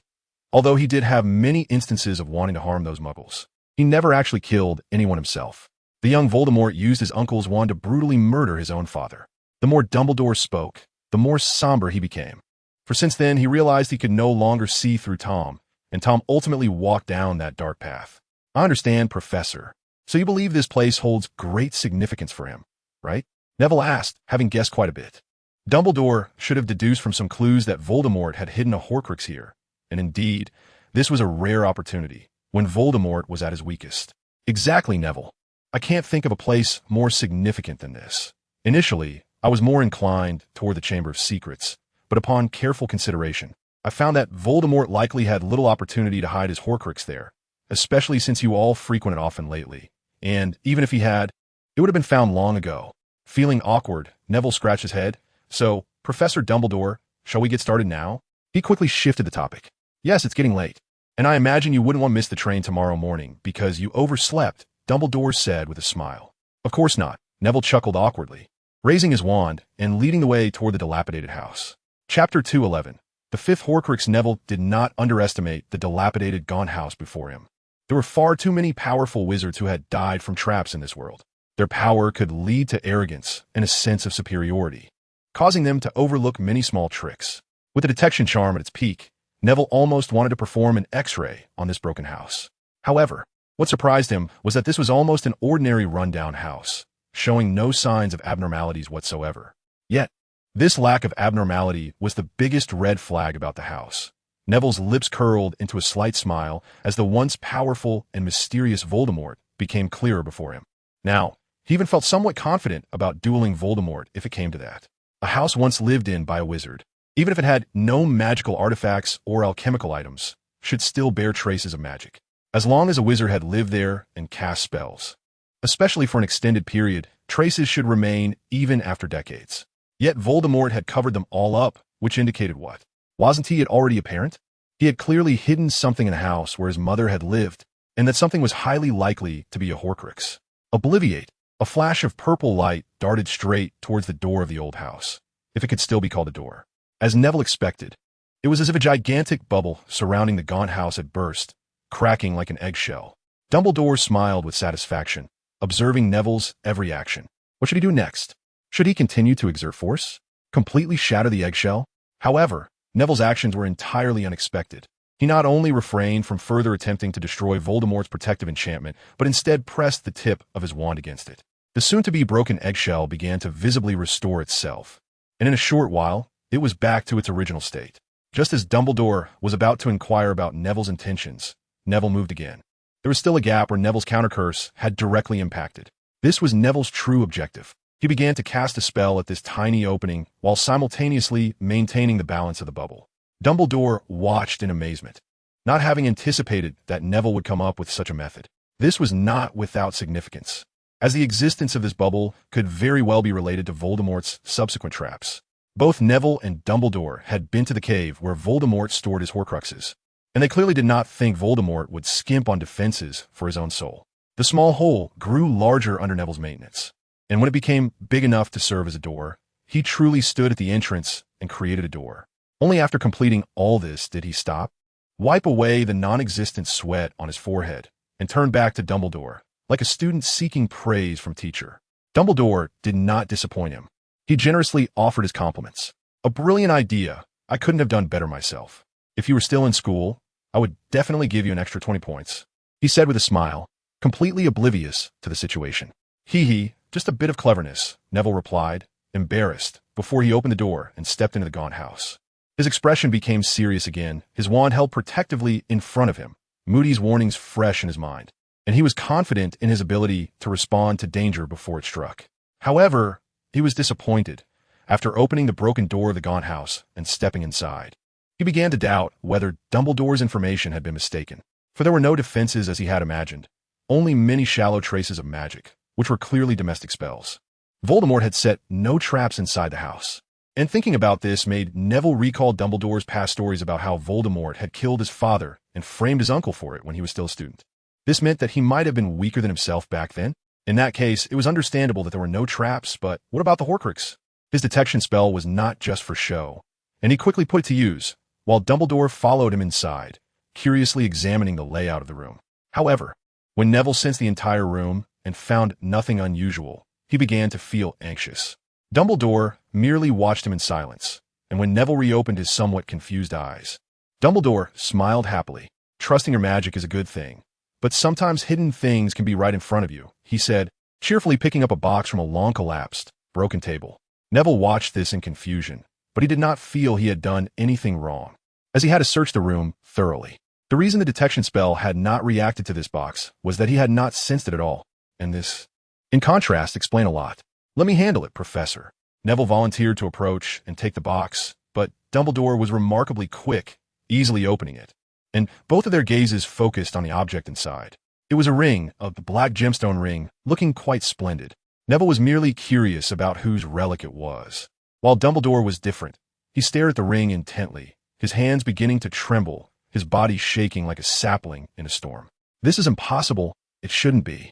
[SPEAKER 1] Although he did have many instances of wanting to harm those Muggles, he never actually killed anyone himself. The young Voldemort used his uncle's wand to brutally murder his own father. The more Dumbledore spoke, the more somber he became. For since then, he realized he could no longer see through Tom, and Tom ultimately walked down that dark path. I understand, Professor. So you believe this place holds great significance for him, right? Neville asked, having guessed quite a bit. Dumbledore should have deduced from some clues that Voldemort had hidden a Horcrux here, and indeed, this was a rare opportunity, when Voldemort was at his weakest. Exactly, Neville. I can't think of a place more significant than this. Initially, I was more inclined toward the Chamber of Secrets, but upon careful consideration, I found that Voldemort likely had little opportunity to hide his Horcrux there, especially since you all frequent it often lately, and even if he had, it would have been found long ago. Feeling awkward, Neville scratched his head. So, Professor Dumbledore, shall we get started now? He quickly shifted the topic. Yes, it's getting late, and I imagine you wouldn't want to miss the train tomorrow morning because you overslept, Dumbledore said with a smile. Of course not, Neville chuckled awkwardly, raising his wand and leading the way toward the dilapidated house. Chapter 211. The fifth Horcrux. Neville did not underestimate the dilapidated gaunt house before him. There were far too many powerful wizards who had died from traps in this world. Their power could lead to arrogance and a sense of superiority, causing them to overlook many small tricks. With the detection charm at its peak, Neville almost wanted to perform an X-ray on this broken house. However, what surprised him was that this was almost an ordinary rundown house, showing no signs of abnormalities whatsoever. Yet, this lack of abnormality was the biggest red flag about the house. Neville's lips curled into a slight smile as the once powerful and mysterious Voldemort became clearer before him. Now, he even felt somewhat confident about dueling Voldemort if it came to that. A house once lived in by a wizard, even if it had no magical artifacts or alchemical items, should still bear traces of magic, as long as a wizard had lived there and cast spells. Especially for an extended period, traces should remain even after decades. Yet Voldemort had covered them all up, which indicated what? Wasn't he already apparent? He had clearly hidden something in the house where his mother had lived, and that something was highly likely to be a Horcrux. Obliviate, a flash of purple light darted straight towards the door of the old house, if it could still be called a door. As Neville expected, it was as if a gigantic bubble surrounding the gaunt house had burst, cracking like an eggshell. Dumbledore smiled with satisfaction, observing Neville's every action. What should he do next? Should he continue to exert force? Completely shatter the eggshell? However, Neville's actions were entirely unexpected. He not only refrained from further attempting to destroy Voldemort's protective enchantment, but instead pressed the tip of his wand against it. The soon-to-be broken eggshell began to visibly restore itself, and in a short while, it was back to its original state. Just as Dumbledore was about to inquire about Neville's intentions, Neville moved again. There was still a gap where Neville's countercurse had directly impacted. This was Neville's true objective. He began to cast a spell at this tiny opening while simultaneously maintaining the balance of the bubble. Dumbledore watched in amazement, not having anticipated that Neville would come up with such a method. This was not without significance, as the existence of this bubble could very well be related to Voldemort's subsequent traps. Both Neville and Dumbledore had been to the cave where Voldemort stored his Horcruxes, and they clearly did not think Voldemort would skimp on defenses for his own soul. The small hole grew larger under Neville's maintenance, and when it became big enough to serve as a door, he truly stood at the entrance and created a door. Only after completing all this did he stop, wipe away the non-existent sweat on his forehead, and turn back to Dumbledore, like a student seeking praise from teacher. Dumbledore did not disappoint him. He generously offered his compliments. A brilliant idea. I couldn't have done better myself. If you were still in school, I would definitely give you an extra 20 points, he said with a smile, completely oblivious to the situation. Hee, just a bit of cleverness, Neville replied, embarrassed, before he opened the door and stepped into the gaunt house. His expression became serious again, his wand held protectively in front of him, Moody's warnings fresh in his mind, and he was confident in his ability to respond to danger before it struck. However, he was disappointed after opening the broken door of the gaunt house and stepping inside. He began to doubt whether Dumbledore's information had been mistaken, for there were no defenses as he had imagined, only many shallow traces of magic, which were clearly domestic spells. Voldemort had set no traps inside the house, and thinking about this made Neville recall Dumbledore's past stories about how Voldemort had killed his father and framed his uncle for it when he was still a student. This meant that he might have been weaker than himself back then. In that case, it was understandable that there were no traps, but what about the Horcrux? His detection spell was not just for show, and he quickly put it to use, while Dumbledore followed him inside, curiously examining the layout of the room. However, when Neville sensed the entire room and found nothing unusual, he began to feel anxious. Dumbledore merely watched him in silence, and when Neville reopened his somewhat confused eyes, Dumbledore smiled happily. Trusting your magic is a good thing, but sometimes hidden things can be right in front of you, he said, cheerfully picking up a box from a long-collapsed, broken table. Neville watched this in confusion, but he did not feel he had done anything wrong, as he had to search the room thoroughly. The reason the detection spell had not reacted to this box was that he had not sensed it at all, and this, in contrast, explained a lot. Let me handle it, Professor. Neville volunteered to approach and take the box, but Dumbledore was remarkably quick, easily opening it, and both of their gazes focused on the object inside. It was a ring, a black gemstone ring, looking quite splendid. Neville was merely curious about whose relic it was. While Dumbledore was different, he stared at the ring intently, his hands beginning to tremble, his body shaking like a sapling in a storm. This is impossible. It shouldn't be.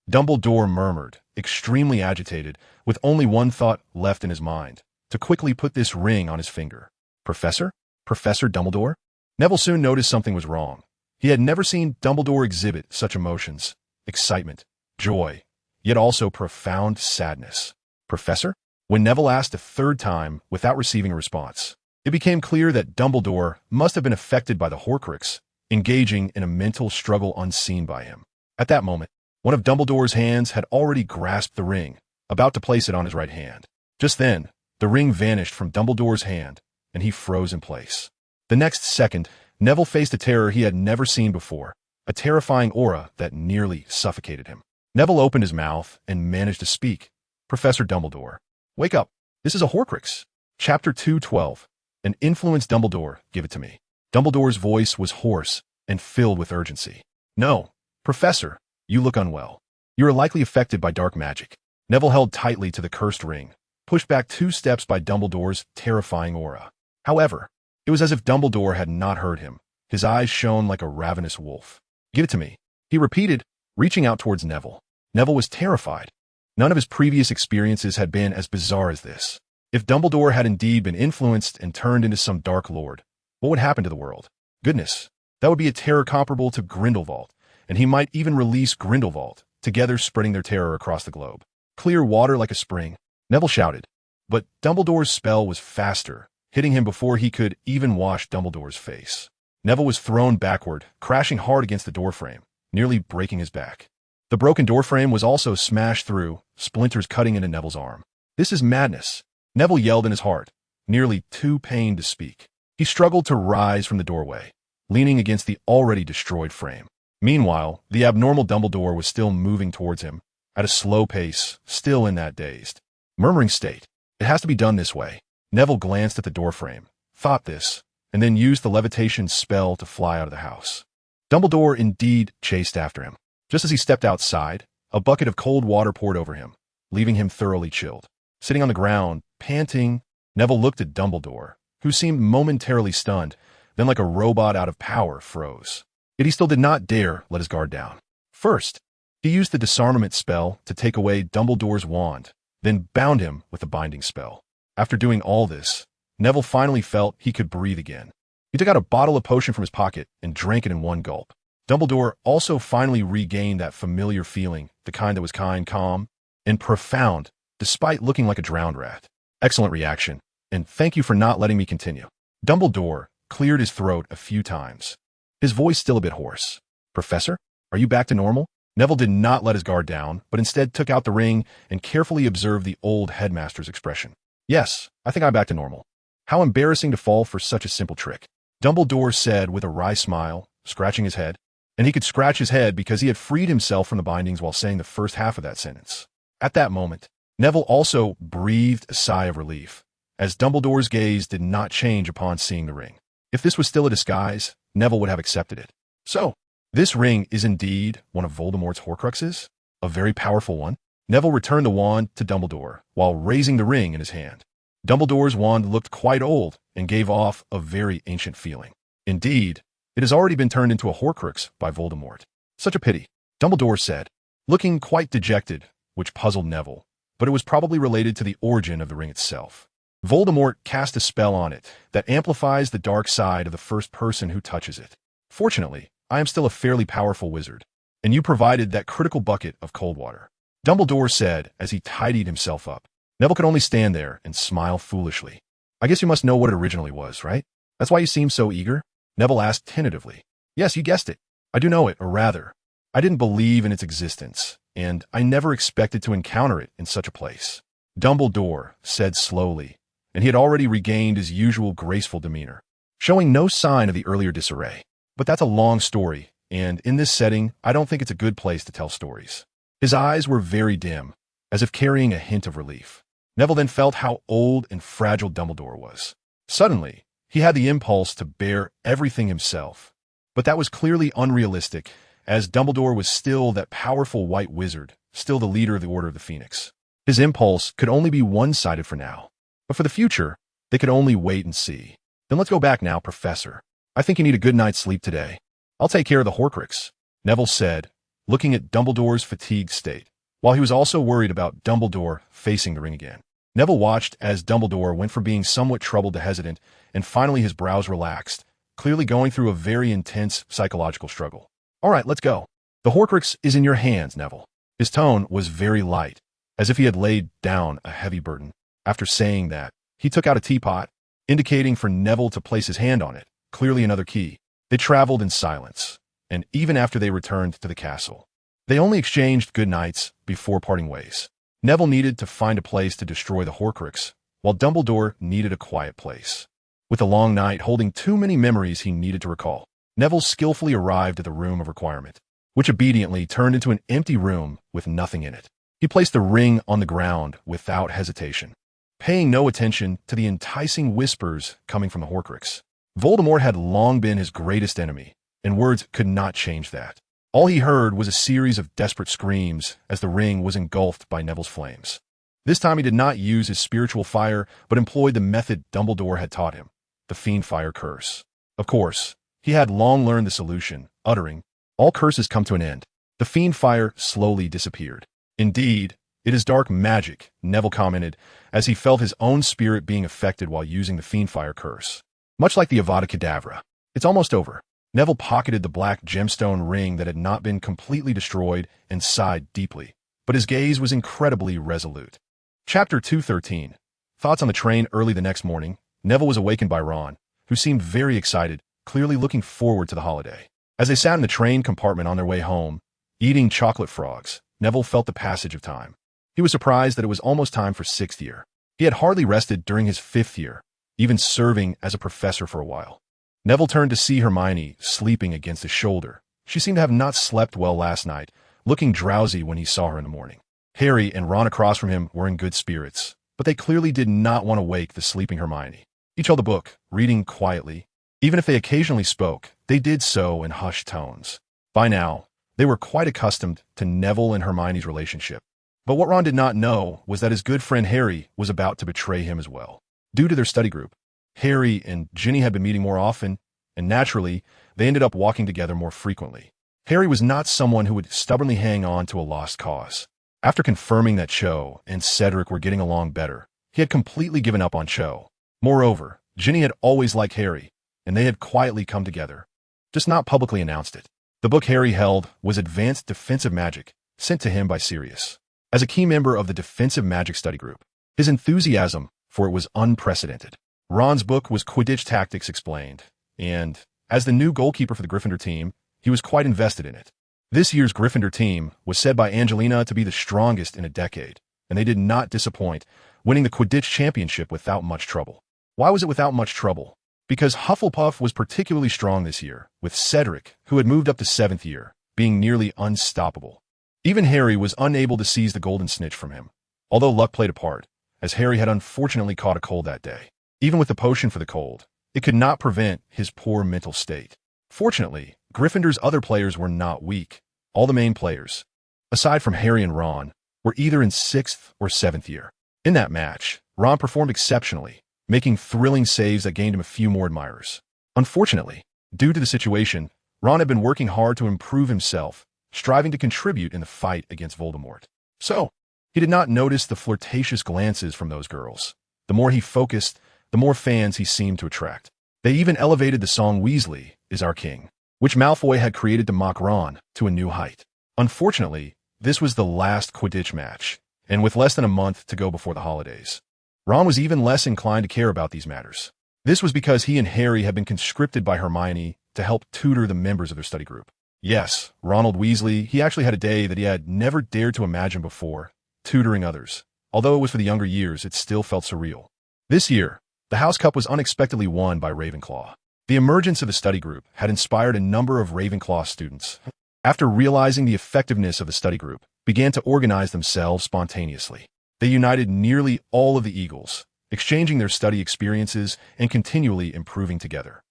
[SPEAKER 1] Dumbledore murmured, extremely agitated, with only one thought left in his mind, to quickly put this ring on his finger. Professor? Professor Dumbledore? Neville soon noticed something was wrong. He had never seen Dumbledore exhibit such emotions, excitement, joy, yet also profound sadness. Professor? When Neville asked a third time without receiving a response, it became clear that Dumbledore must have been affected by the Horcrux, engaging in a mental struggle unseen by him. At that moment, one of Dumbledore's hands had already grasped the ring, about to place it on his right hand. Just then, the ring vanished from Dumbledore's hand, and he froze in place. The next second, Neville faced a terror he had never seen before, a terrifying aura that nearly suffocated him. Neville opened his mouth and managed to speak. Professor Dumbledore, wake up. This is a Horcrux. Chapter 212. An influence. Dumbledore, give it to me. Dumbledore's voice was hoarse and filled with urgency. No, Professor, you look unwell. You are likely affected by dark magic. Neville held tightly to the cursed ring, pushed back 2 steps by Dumbledore's terrifying aura. However, it was as if Dumbledore had not heard him. His eyes shone like a ravenous wolf. Give it to me, he repeated, reaching out towards Neville. Neville was terrified. None of his previous experiences had been as bizarre as this. If Dumbledore had indeed been influenced and turned into some dark lord, what would happen to the world? Goodness, that would be a terror comparable to Grindelwald, and he might even release Grindelwald, together spreading their terror across the globe. Clear water like a spring, Neville shouted. But Dumbledore's spell was faster, hitting him before he could even wash Dumbledore's face. Neville was thrown backward, crashing hard against the doorframe, nearly breaking his back. The broken doorframe was also smashed through, splinters cutting into Neville's arm. This is madness, Neville yelled in his heart, nearly too pained to speak. He struggled to rise from the doorway, leaning against the already destroyed frame. Meanwhile, the abnormal Dumbledore was still moving towards him, at a slow pace, still in that dazed, murmuring state. It has to be done this way. Neville glanced at the doorframe, thought this, and then used the levitation spell to fly out of the house. Dumbledore indeed chased after him. Just as he stepped outside, a bucket of cold water poured over him, leaving him thoroughly chilled. Sitting on the ground, panting, Neville looked at Dumbledore, who seemed momentarily stunned, then like a robot out of power froze. Yet he still did not dare let his guard down. First, he used the disarmament spell to take away Dumbledore's wand, then bound him with the binding spell. After doing all this, Neville finally felt he could breathe again. He took out a bottle of potion from his pocket and drank it in one gulp. Dumbledore also finally regained that familiar feeling, the kind that was kind, calm, and profound, despite looking like a drowned rat. Excellent reaction, and thank you for not letting me continue. Dumbledore cleared his throat a few times, his voice still a bit hoarse. Professor, are you back to normal? Neville did not let his guard down, but instead took out the ring and carefully observed the old headmaster's expression. Yes, I think I'm back to normal. How embarrassing to fall for such a simple trick, Dumbledore said with a wry smile, scratching his head. And he could scratch his head because he had freed himself from the bindings while saying the first half of that sentence. At that moment, Neville also breathed a sigh of relief, as Dumbledore's gaze did not change upon seeing the ring. If this was still a disguise, Neville would have accepted it. So, this ring is indeed one of Voldemort's Horcruxes? A very powerful one? Neville returned the wand to Dumbledore, while raising the ring in his hand. Dumbledore's wand looked quite old and gave off a very ancient feeling. Indeed, it has already been turned into a Horcrux by Voldemort. Such a pity, Dumbledore said, looking quite dejected, which puzzled Neville, but it was probably related to the origin of the ring itself. Voldemort cast a spell on it that amplifies the dark side of the first person who touches it. Fortunately, I am still a fairly powerful wizard. and you provided that critical bucket of cold water. Dumbledore said as he tidied himself up. Neville could only stand there and smile foolishly. I guess you must know what it originally was, right? That's why you seem so eager? Neville asked tentatively. Yes, you guessed it. I do know it, or rather, I didn't believe in its existence, and I never expected to encounter it in such a place. Dumbledore said slowly, and he had already regained his usual graceful demeanor, showing no sign of the earlier disarray. But that's a long story, and in this setting, I don't think it's a good place to tell stories. His eyes were very dim, as if carrying a hint of relief. Neville then felt how old and fragile Dumbledore was. Suddenly, he had the impulse to bear everything himself. But that was clearly unrealistic, as Dumbledore was still that powerful white wizard, still the leader of the Order of the Phoenix. His impulse could only be one-sided for now. But for the future, they could only wait and see. Then let's go back now, Professor. I think you need a good night's sleep today. I'll take care of the Horcrux, Neville said, looking at Dumbledore's fatigued state, while he was also worried about Dumbledore facing the ring again. Neville watched as Dumbledore went from being somewhat troubled to hesitant, and finally his brows relaxed, clearly going through a very intense psychological struggle. All right, let's go. The Horcrux is in your hands, Neville. His tone was very light, as if he had laid down a heavy burden. After saying that, he took out a teapot, indicating for Neville to place his hand on it, clearly another key. They traveled in silence, and even after they returned to the castle, they only exchanged good nights before parting ways. Neville needed to find a place to destroy the Horcrux, while Dumbledore needed a quiet place. With a long night holding too many memories he needed to recall, Neville skillfully arrived at the room of requirement, which obediently turned into an empty room with nothing in it. He placed the ring on the ground without hesitation, paying no attention to the enticing whispers coming from the Horcrux. Voldemort had long been his greatest enemy, and words could not change that. All he heard was a series of desperate screams as the ring was engulfed by Neville's flames. This time he did not use his spiritual fire, but employed the method Dumbledore had taught him, the fiend fire curse. Of course, he had long learned the solution, uttering, "All curses come to an end." The fiend fire slowly disappeared. Indeed, it is dark magic, Neville commented, as he felt his own spirit being affected while using the fiend fire curse. Much like the Avada Kedavra. It's almost over. Neville pocketed the black gemstone ring that had not been completely destroyed and sighed deeply, but his gaze was incredibly resolute. Chapter 213. Thoughts on the train. Early the next morning, Neville was awakened by Ron, who seemed very excited, clearly looking forward to the holiday. As they sat in the train compartment on their way home, eating chocolate frogs, Neville felt the passage of time. He was surprised that it was almost time for 6th year. He had hardly rested during his 5th year, even serving as a professor for a while. Neville turned to see Hermione sleeping against his shoulder. She seemed to have not slept well last night, looking drowsy when he saw her in the morning. Harry and Ron across from him were in good spirits, but they clearly did not want to wake the sleeping Hermione. Each held a book, reading quietly. Even if they occasionally spoke, they did so in hushed tones. By now, they were quite accustomed to Neville and Hermione's relationship. But what Ron did not know was that his good friend Harry was about to betray him as well. Due to their study group, Harry and Ginny had been meeting more often, and naturally, they ended up walking together more frequently. Harry was not someone who would stubbornly hang on to a lost cause. After confirming that Cho and Cedric were getting along better, he had completely given up on Cho. Moreover, Ginny had always liked Harry, and they had quietly come together, just not publicly announced it. The book Harry held was Advanced Defensive Magic, sent to him by Sirius. As a key member of the Defensive Magic study group, his enthusiasm for it was unprecedented. Ron's book was Quidditch Tactics Explained, and as the new goalkeeper for the Gryffindor team, he was quite invested in it. This year's Gryffindor team was said by Angelina to be the strongest in a decade, and they did not disappoint, winning the Quidditch championship without much trouble. Why was it without much trouble? Because Hufflepuff was particularly strong this year, with Cedric, who had moved up to 7th year, being nearly unstoppable. Even Harry was unable to seize the golden snitch from him, although luck played a part, as Harry had unfortunately caught a cold that day. Even with the potion for the cold, it could not prevent his poor mental state. Fortunately, Gryffindor's other players were not weak. All the main players, aside from Harry and Ron, were either in 6th or 7th year. In that match, Ron performed exceptionally, making thrilling saves that gained him a few more admirers. Unfortunately, due to the situation, Ron had been working hard to improve himself, striving to contribute in the fight against Voldemort. So, he did not notice the flirtatious glances from those girls. The more he focused, the more fans he seemed to attract. They even elevated the song Weasley is Our King, which Malfoy had created to mock Ron, to a new height. Unfortunately, this was the last Quidditch match, and with less than a month to go before the holidays. Ron was even less inclined to care about these matters. This was because he and Harry had been conscripted by Hermione to help tutor the members of their study group. Yes, Ronald Weasley, he actually had a day that he had never dared to imagine before, tutoring others. Although it was for the younger years, it still felt surreal. This year, the House Cup was unexpectedly won by Ravenclaw. The emergence of the study group had inspired a number of Ravenclaw students, after realizing the effectiveness of the study group, began to organize themselves spontaneously. They united nearly all of the Eagles, exchanging their study experiences and continually improving together.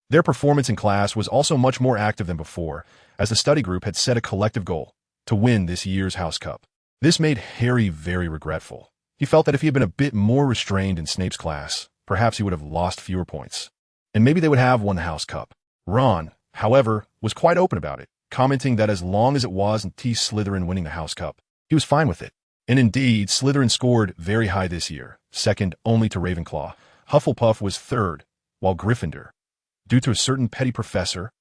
[SPEAKER 1] Their performance in class was also much more active than before, as the study group had set a collective goal to win this year's House Cup. This made Harry very regretful. He felt that if he had been a bit more restrained in Snape's class, perhaps he would have lost fewer points. And maybe they would have won the House Cup. Ron, however, was quite open about it, commenting that as long as it wasn't Slytherin winning the House Cup, he was fine with it. And indeed, Slytherin scored very high this year, second only to Ravenclaw. Hufflepuff was third, while Gryffindor, due to a certain petty professor,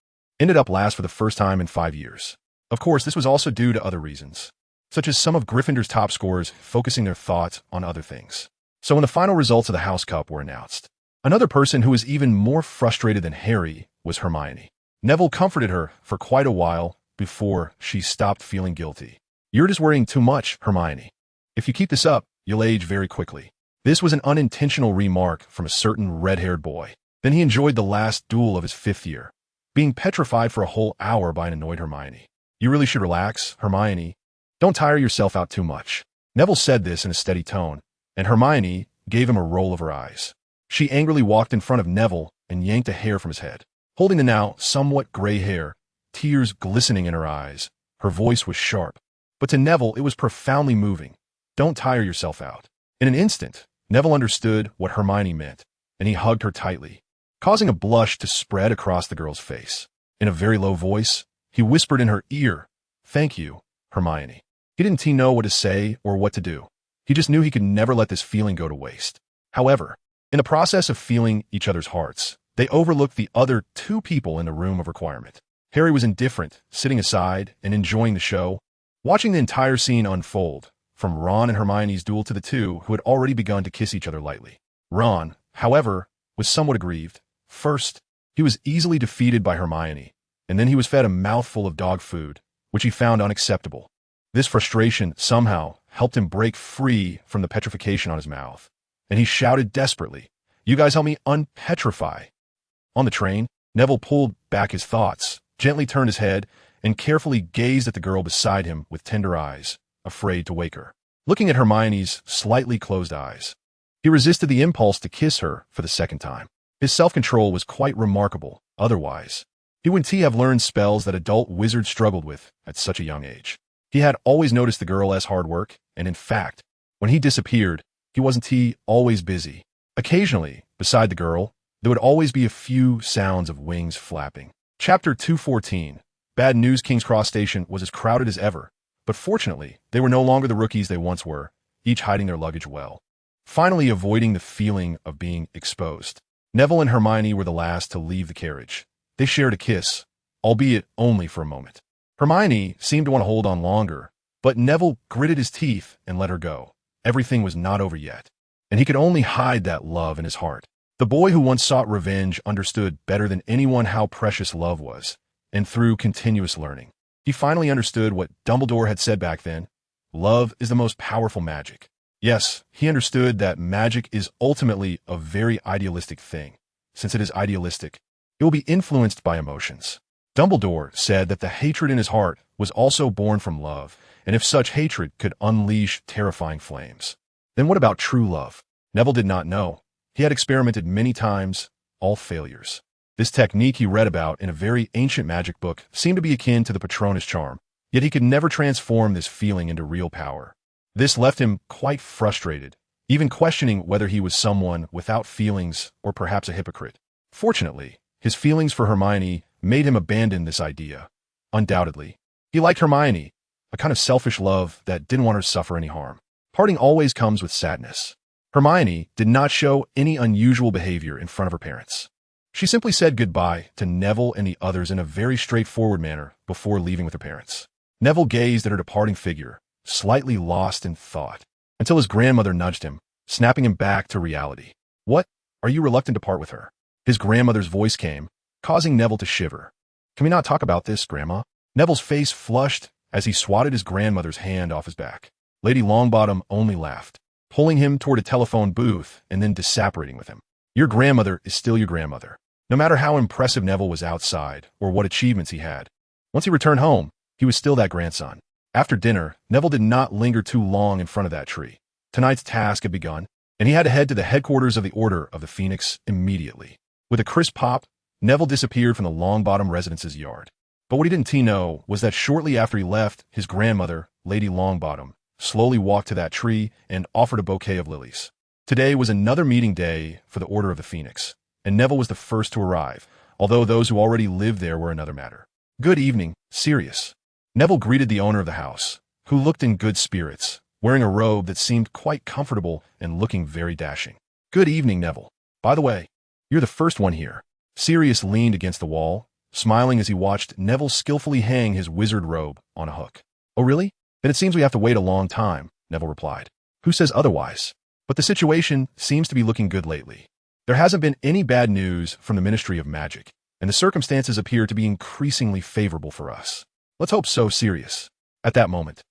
[SPEAKER 1] ended up last for the first time in 5 years. Of course, this was also due to other reasons, such as some of Gryffindor's top scorers focusing their thoughts on other things. So when the final results of the House Cup were announced, another person who was even more frustrated than Harry was Hermione. Neville comforted her for quite a while before she stopped feeling guilty. "You're just worrying too much, Hermione. If you keep this up, you'll age very quickly." This was an unintentional remark from a certain red-haired boy. Then he enjoyed the last duel of his 5th year, being petrified for a whole hour by an annoyed Hermione. "You really should relax, Hermione. Don't tire yourself out too much." Neville said this in a steady tone, and Hermione gave him a roll of her eyes. She angrily walked in front of Neville and yanked a hair from his head. Holding the now somewhat gray hair, tears glistening in her eyes, her voice was sharp. But to Neville, it was profoundly moving. "Don't tire yourself out." In an instant, Neville understood what Hermione meant, and he hugged her tightly, causing a blush to spread across the girl's face. In a very low voice, he whispered in her ear, "Thank you, Hermione." He didn't know what to say or what to do. He just knew he could never let this feeling go to waste. However, in the process of feeling each other's hearts, they overlooked the other 2 people in the room of requirement. Harry was indifferent, sitting aside and enjoying the show, watching the entire scene unfold, from Ron and Hermione's duel to the 2 who had already begun to kiss each other lightly. Ron, however, was somewhat aggrieved. First, he was easily defeated by Hermione, and then he was fed a mouthful of dog food, which he found unacceptable. This frustration somehow helped him break free from the petrification on his mouth, and he shouted desperately, "You guys help me unpetrify." On the train, Neville pulled back his thoughts, gently turned his head, and carefully gazed at the girl beside him with tender eyes, afraid to wake her. Looking at Hermione's slightly closed eyes, he resisted the impulse to kiss her for the second time. His self-control was quite remarkable, otherwise he wouldn't have learned spells that adult wizards struggled with at such a young age. He had always noticed the girl as hard work, and in fact, when he disappeared, he wasn't always busy. Occasionally, beside the girl, there would always be a few sounds of wings flapping. Chapter 214. Bad news. King's Cross Station was as crowded as ever, but fortunately, they were no longer the rookies they once were, each hiding their luggage well. Finally avoiding the feeling of being exposed, Neville and Hermione were the last to leave the carriage. They shared a kiss, albeit only for a moment. Hermione seemed to want to hold on longer, but Neville gritted his teeth and let her go. Everything was not over yet, and he could only hide that love in his heart. The boy who once sought revenge understood better than anyone how precious love was, and through continuous learning, he finally understood what Dumbledore had said back then: love is the most powerful magic. Yes, he understood that magic is ultimately a very idealistic thing. Since it is idealistic, it will be influenced by emotions. Dumbledore said that the hatred in his heart was also born from love, and if such hatred could unleash terrifying flames, then what about true love? Neville did not know. He had experimented many times, all failures. This technique he read about in a very ancient magic book seemed to be akin to the Patronus charm, yet he could never transform this feeling into real power. This left him quite frustrated, even questioning whether he was someone without feelings or perhaps a hypocrite. Fortunately, his feelings for Hermione made him abandon this idea. Undoubtedly, he liked Hermione, a kind of selfish love that didn't want her to suffer any harm. Parting always comes with sadness. Hermione did not show any unusual behavior in front of her parents. She simply said goodbye to Neville and the others in a very straightforward manner before leaving with her parents. Neville gazed at her departing figure, slightly lost in thought, until his grandmother nudged him, snapping him back to reality. What? Are you reluctant to part with her? His grandmother's voice came, causing Neville to shiver. Can we not talk about this, Grandma? Neville's face flushed as he swatted his grandmother's hand off his back. Lady Longbottom only laughed, pulling him toward a telephone booth and then disapparating with him. Your grandmother is still your grandmother, no matter how impressive Neville was outside or what achievements he had. Once he returned home, he was still that grandson. After dinner, Neville did not linger too long in front of that tree. Tonight's task had begun, and he had to head to the headquarters of the Order of the Phoenix immediately. With a crisp pop, Neville disappeared from the Longbottom residence's yard. But what he didn't know was that shortly after he left, his grandmother, Lady Longbottom, slowly walked to that tree and offered a bouquet of lilies. Today was another meeting day for the Order of the Phoenix, and Neville was the first to arrive, although those who already lived there were another matter. Good evening, Sirius. Neville greeted the owner of the house, who looked in good spirits, wearing a robe that seemed quite comfortable and looking very dashing. Good evening, Neville. By the way, you're the first one here. Sirius leaned against the wall, smiling as he watched Neville skillfully hang his wizard robe on a hook. Oh really? Then it seems we have to wait a long time, Neville replied. Who says otherwise? But the situation seems to be looking good lately. There hasn't been any bad news from the Ministry of Magic, and the circumstances appear to be increasingly favorable for us. Let's hope so, Sirius. At that moment,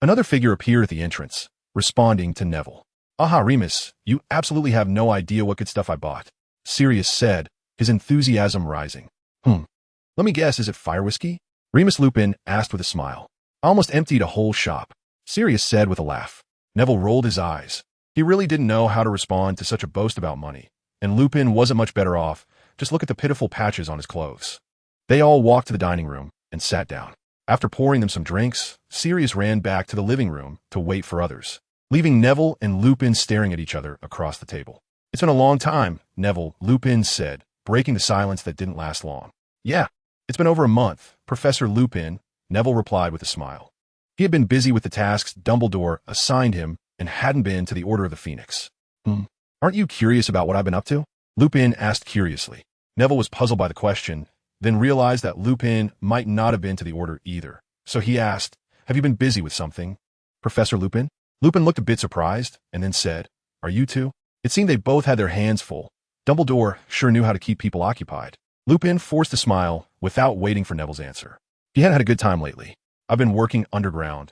[SPEAKER 1] another figure appeared at the entrance, responding to Neville. Aha, Remus, you absolutely have no idea what good stuff I bought, Sirius said, his enthusiasm rising. Let me guess, is it fire whiskey? Remus Lupin asked with a smile. I almost emptied a whole shop, Sirius said with a laugh. Neville rolled his eyes. He really didn't know how to respond to such a boast about money, and Lupin wasn't much better off. Just look at the pitiful patches on his clothes. They all walked to the dining room and sat down. After pouring them some drinks, Sirius ran back to the living room to wait for others, leaving Neville and Lupin staring at each other across the table. It's been a long time, Neville, Lupin said, breaking the silence that didn't last long. Yeah, it's been over a month, Professor Lupin, Neville replied with a smile. He had been busy with the tasks Dumbledore assigned him and hadn't been to the Order of the Phoenix. Aren't you curious about what I've been up to? Lupin asked curiously. Neville was puzzled by the question, then realized that Lupin might not have been to the Order either. So he asked, have you been busy with something, Professor Lupin? Lupin looked a bit surprised and then said, are you two? It seemed they both had their hands full. Dumbledore sure knew how to keep people occupied. Lupin forced a smile without waiting for Neville's answer. He hadn't had a good time lately. I've been working underground.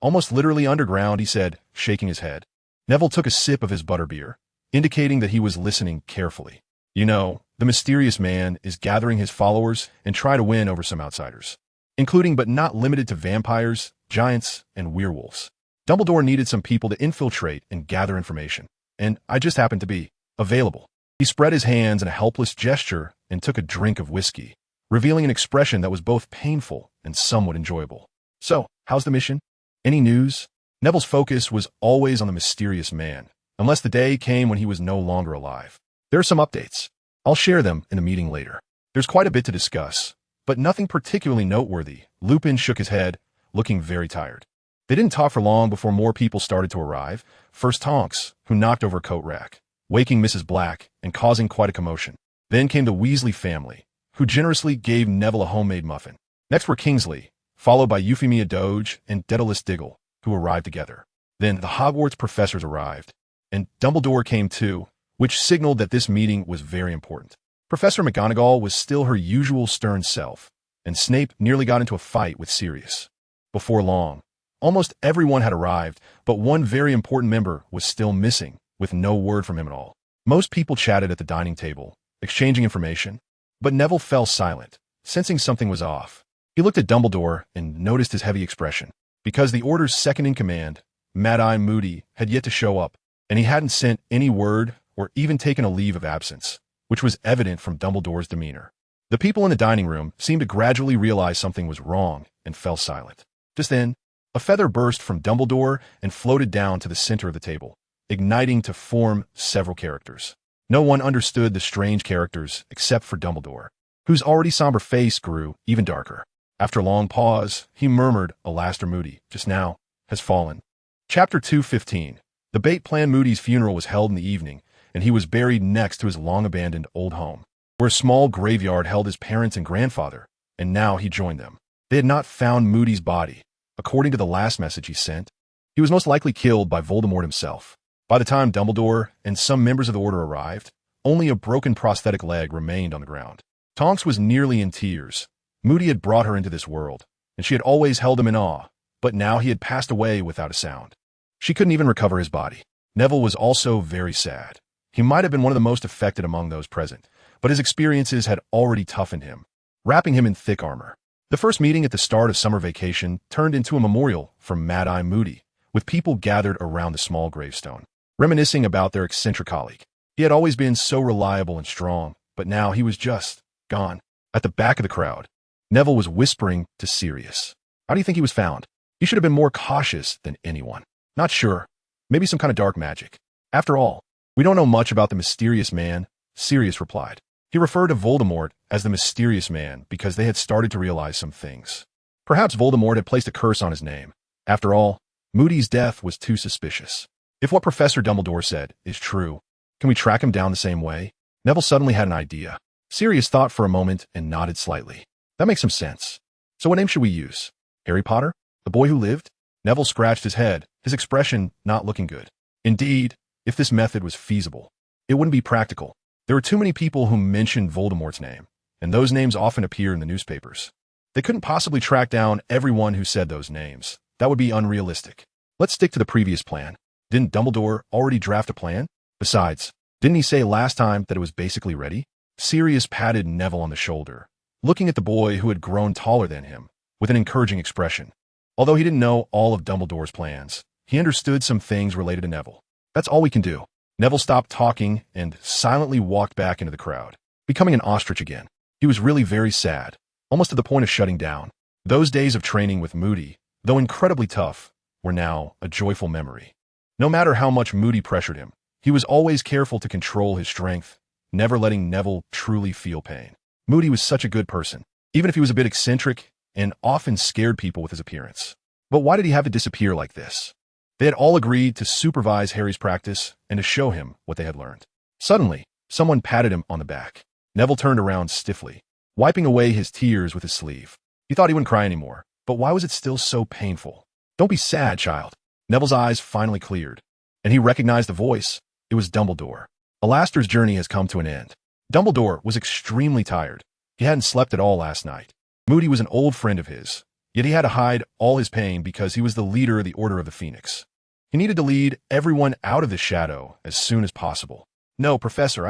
[SPEAKER 1] Almost literally underground, he said, shaking his head. Neville took a sip of his butterbeer, indicating that he was listening carefully. You know, the mysterious man is gathering his followers and try to win over some outsiders, including but not limited to vampires, giants, and werewolves. Dumbledore needed some people to infiltrate and gather information, and I just happened to be available. He spread his hands in a helpless gesture and took a drink of whiskey, revealing an expression that was both painful and somewhat enjoyable. So, how's the mission? Any news? Neville's focus was always on the mysterious man, unless the day came when he was no longer alive. There are some updates. I'll share them in the meeting later. There's quite a bit to discuss, but nothing particularly noteworthy. Lupin shook his head, looking very tired. They didn't talk for long before more people started to arrive. First Tonks, who knocked over a coat rack, waking Mrs. Black and causing quite a commotion. Then came the Weasley family, who generously gave Neville a homemade muffin. Next were Kingsley, followed by Euphemia Doge and Daedalus Diggle, who arrived together. Then the Hogwarts professors arrived, and Dumbledore came too, which signaled that this meeting was very important. Professor McGonagall was still her usual stern self, and Snape nearly got into a fight with Sirius. Before long, almost everyone had arrived, but one very important member was still missing, with no word from him at all. Most people chatted at the dining table, exchanging information, but Neville fell silent, sensing something was off. He looked at Dumbledore and noticed his heavy expression, because the Order's second-in-command, Mad-Eye Moody, had yet to show up, and he hadn't sent any word or even taken a leave of absence, which was evident from Dumbledore's demeanor. The people in the dining room seemed to gradually realize something was wrong and fell silent. Just then, a feather burst from Dumbledore and floated down to the center of the table, igniting to form several characters. No one understood the strange characters except for Dumbledore, whose already somber face grew even darker. After a long pause, he murmured, Alastair Moody, just now, has fallen. Chapter 215. The Bate Plan Moody's funeral was held in the evening, and he was buried next to his long-abandoned old home, where a small graveyard held his parents and grandfather, and now he joined them. They had not found Moody's body, according to the last message he sent. He was most likely killed by Voldemort himself. By the time Dumbledore and some members of the Order arrived, only a broken prosthetic leg remained on the ground. Tonks was nearly in tears. Moody had brought her into this world, and she had always held him in awe, but now he had passed away without a sound. She couldn't even recover his body. Neville was also very sad. He might have been one of the most affected among those present, but his experiences had already toughened him, wrapping him in thick armor. The first meeting at the start of summer vacation turned into a memorial for Mad-Eye Moody, with people gathered around the small gravestone, reminiscing about their eccentric colleague. He had always been so reliable and strong, but now he was just gone. At the back of the crowd, Neville was whispering to Sirius. How do you think he was found? He should have been more cautious than anyone. Not sure. Maybe some kind of dark magic. After all, we don't know much about the mysterious man, Sirius replied. He referred to Voldemort as the mysterious man because they had started to realize some things. Perhaps Voldemort had placed a curse on his name. After all, Moody's death was too suspicious. If what Professor Dumbledore said is true, can we track him down the same way? Neville suddenly had an idea. Sirius thought for a moment and nodded slightly. That makes some sense. So what name should we use? Harry Potter? The boy who lived? Neville scratched his head, his expression not looking good. Indeed, if this method was feasible, it wouldn't be practical. There were too many people who mentioned Voldemort's name, and those names often appear in the newspapers. They couldn't possibly track down everyone who said those names. That would be unrealistic. Let's stick to the previous plan. Didn't Dumbledore already draft a plan? Besides, didn't he say last time that it was basically ready? Sirius patted Neville on the shoulder, looking at the boy who had grown taller than him, with an encouraging expression. Although he didn't know all of Dumbledore's plans, he understood some things related to Neville. That's all we can do. Neville stopped talking and silently walked back into the crowd, becoming an ostrich again. He was really very sad, almost to the point of shutting down. Those days of training with Moody, though incredibly tough, were now a joyful memory. No matter how much Moody pressured him, he was always careful to control his strength, never letting Neville truly feel pain. Moody was such a good person, even if he was a bit eccentric and often scared people with his appearance. But why did he have to disappear like this? They had all agreed to supervise Harry's practice and to show him what they had learned. Suddenly, someone patted him on the back. Neville turned around stiffly, wiping away his tears with his sleeve. He thought he wouldn't cry anymore, but why was it still so painful? Don't be sad, child. Neville's eyes finally cleared, and he recognized the voice. It was Dumbledore. Alastair's journey has come to an end. Dumbledore was extremely tired. He hadn't slept at all last night. Moody was an old friend of his, yet he had to hide all his pain because he was the leader of the Order of the Phoenix. He needed to lead everyone out of the shadow as soon as possible. No, Professor,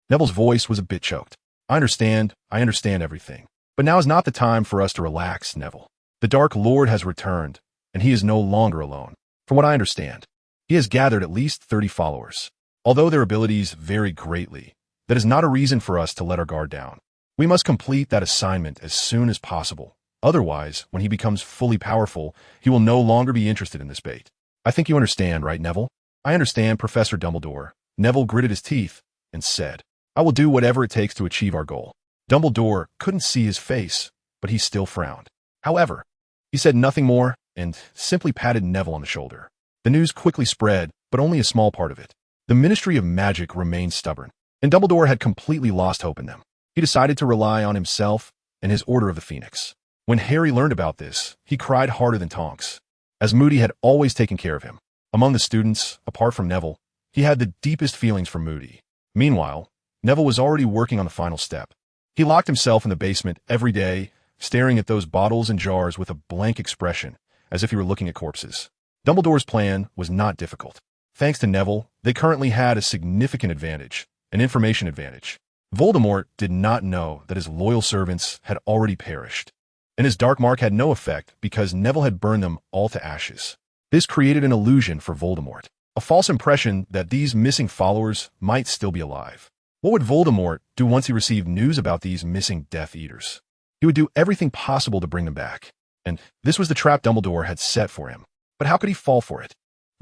[SPEAKER 1] Neville's voice was a bit choked. I understand everything. But now is not the time for us to relax, Neville. The Dark Lord has returned, and he is no longer alone. From what I understand, he has gathered at least 30 followers. Although their abilities vary greatly, that is not a reason for us to let our guard down. We must complete that assignment as soon as possible. Otherwise, when he becomes fully powerful, he will no longer be interested in this bait. I think you understand, right, Neville? I understand, Professor Dumbledore. Neville gritted his teeth and said, I will do whatever it takes to achieve our goal. Dumbledore couldn't see his face, but he still frowned. However, he said nothing more and simply patted Neville on the shoulder. The news quickly spread, but only a small part of it. The Ministry of Magic remained stubborn, and Dumbledore had completely lost hope in them. He decided to rely on himself and his Order of the Phoenix. When Harry learned about this, he cried harder than Tonks, as Moody had always taken care of him. Among the students, apart from Neville, he had the deepest feelings for Moody. Meanwhile, Neville was already working on the final step. He locked himself in the basement every day, staring at those bottles and jars with a blank expression, as if he were looking at corpses. Dumbledore's plan was not difficult. Thanks to Neville, they currently had a significant advantage, an information advantage. Voldemort did not know that his loyal servants had already perished, and his dark mark had no effect because Neville had burned them all to ashes. This created an illusion for Voldemort, a false impression that these missing followers might still be alive. What would Voldemort do once he received news about these missing Death Eaters? He would do everything possible to bring them back, and this was the trap Dumbledore had set for him. But how could he fall for it?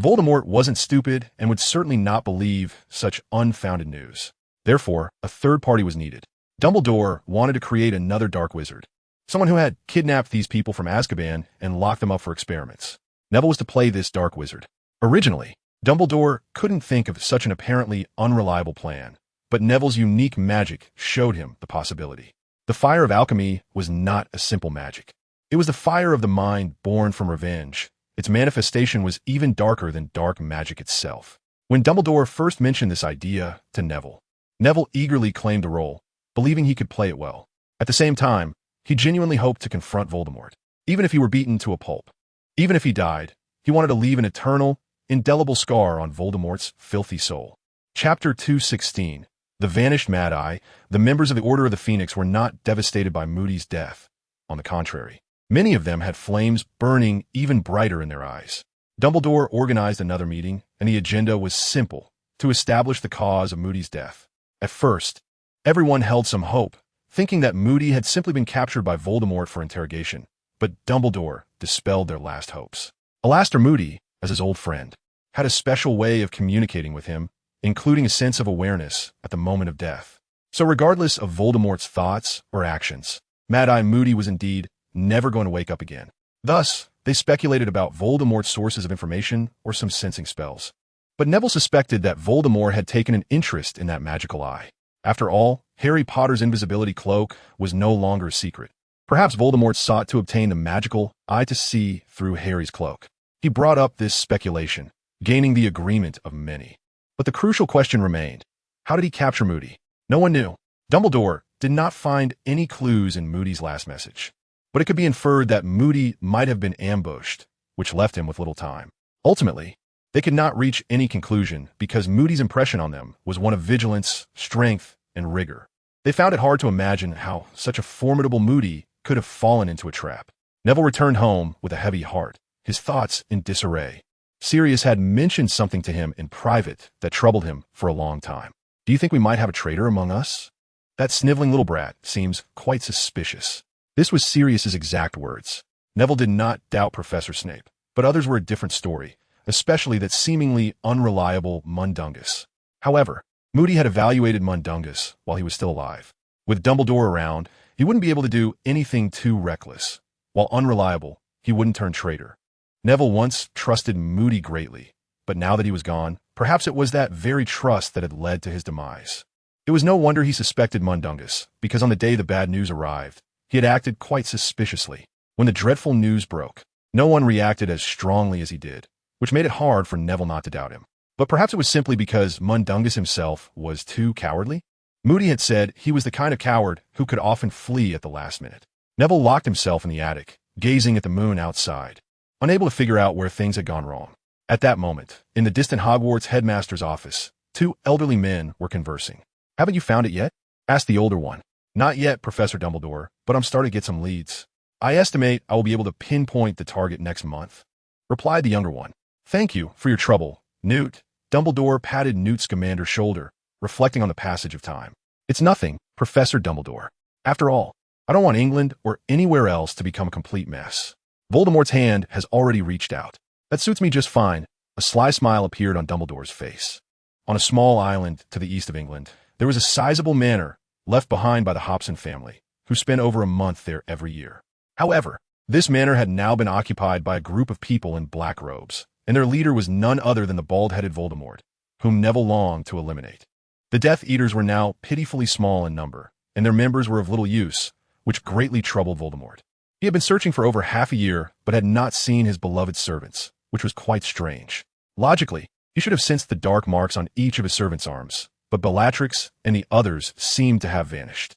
[SPEAKER 1] Voldemort wasn't stupid and would certainly not believe such unfounded news. Therefore, a third party was needed. Dumbledore wanted to create another dark wizard, someone who had kidnapped these people from Azkaban and locked them up for experiments. Neville was to play this dark wizard. Originally, Dumbledore couldn't think of such an apparently unreliable plan, but Neville's unique magic showed him the possibility. The fire of alchemy was not a simple magic. It was the fire of the mind born from revenge. Its manifestation was even darker than dark magic itself. When Dumbledore first mentioned this idea to Neville, Neville eagerly claimed the role, believing he could play it well. At the same time, he genuinely hoped to confront Voldemort, even if he were beaten to a pulp. Even if he died, he wanted to leave an eternal, indelible scar on Voldemort's filthy soul. Chapter 216. The Vanished Mad-Eye. The members of the Order of the Phoenix were not devastated by Moody's death. On the contrary, many of them had flames burning even brighter in their eyes. Dumbledore organized another meeting, and the agenda was simple: to establish the cause of Moody's death. At first, everyone held some hope, thinking that Moody had simply been captured by Voldemort for interrogation, but Dumbledore dispelled their last hopes. Alastair Moody, as his old friend, had a special way of communicating with him, including a sense of awareness at the moment of death. So regardless of Voldemort's thoughts or actions, Mad-Eye Moody was indeed never going to wake up again. Thus, they speculated about Voldemort's sources of information or some sensing spells. But Neville suspected that Voldemort had taken an interest in that magical eye. After all, Harry Potter's invisibility cloak was no longer a secret. Perhaps Voldemort sought to obtain the magical eye to see through Harry's cloak. He brought up this speculation, gaining the agreement of many. But the crucial question remained: how did he capture Moody? No one knew. Dumbledore did not find any clues in Moody's last message, but it could be inferred that Moody might have been ambushed, which left him with little time. Ultimately, they could not reach any conclusion because Moody's impression on them was one of vigilance, strength, and rigor. They found it hard to imagine how such a formidable Moody could have fallen into a trap. Neville returned home with a heavy heart, his thoughts in disarray. Sirius had mentioned something to him in private that troubled him for a long time. "Do you think we might have a traitor among us? That sniveling little brat seems quite suspicious." This was Sirius's exact words. Neville did not doubt Professor Snape, but others were a different story, especially that seemingly unreliable Mundungus. However, Moody had evaluated Mundungus while he was still alive. With Dumbledore around, he wouldn't be able to do anything too reckless. While unreliable, he wouldn't turn traitor. Neville once trusted Moody greatly, but now that he was gone, perhaps it was that very trust that had led to his demise. It was no wonder he suspected Mundungus, because on the day the bad news arrived, he had acted quite suspiciously. When the dreadful news broke, no one reacted as strongly as he did, which made it hard for Neville not to doubt him. But perhaps it was simply because Mundungus himself was too cowardly? Moody had said he was the kind of coward who could often flee at the last minute. Neville locked himself in the attic, gazing at the moon outside, unable to figure out where things had gone wrong. At that moment, in the distant Hogwarts headmaster's office, two elderly men were conversing. "Haven't you found it yet?" asked the older one. "Not yet, Professor Dumbledore, but I'm starting to get some leads. I estimate I will be able to pinpoint the target next month," replied the younger one. "Thank you for your trouble, Newt." Dumbledore patted Newt Scamander's shoulder, reflecting on the passage of time. "It's nothing, Professor Dumbledore. After all, I don't want England or anywhere else to become a complete mess. Voldemort's hand has already reached out. That suits me just fine." A sly smile appeared on Dumbledore's face. On a small island to the east of England, there was a sizable manor left behind by the Hobson family, who spent over a month there every year. However, this manor had now been occupied by a group of people in black robes, and their leader was none other than the bald-headed Voldemort, whom Neville longed to eliminate. The Death Eaters were now pitifully small in number, and their members were of little use, which greatly troubled Voldemort. He had been searching for over half a year, but had not seen his beloved servants, which was quite strange. Logically, he should have sensed the dark marks on each of his servants' arms, but Bellatrix and the others seemed to have vanished.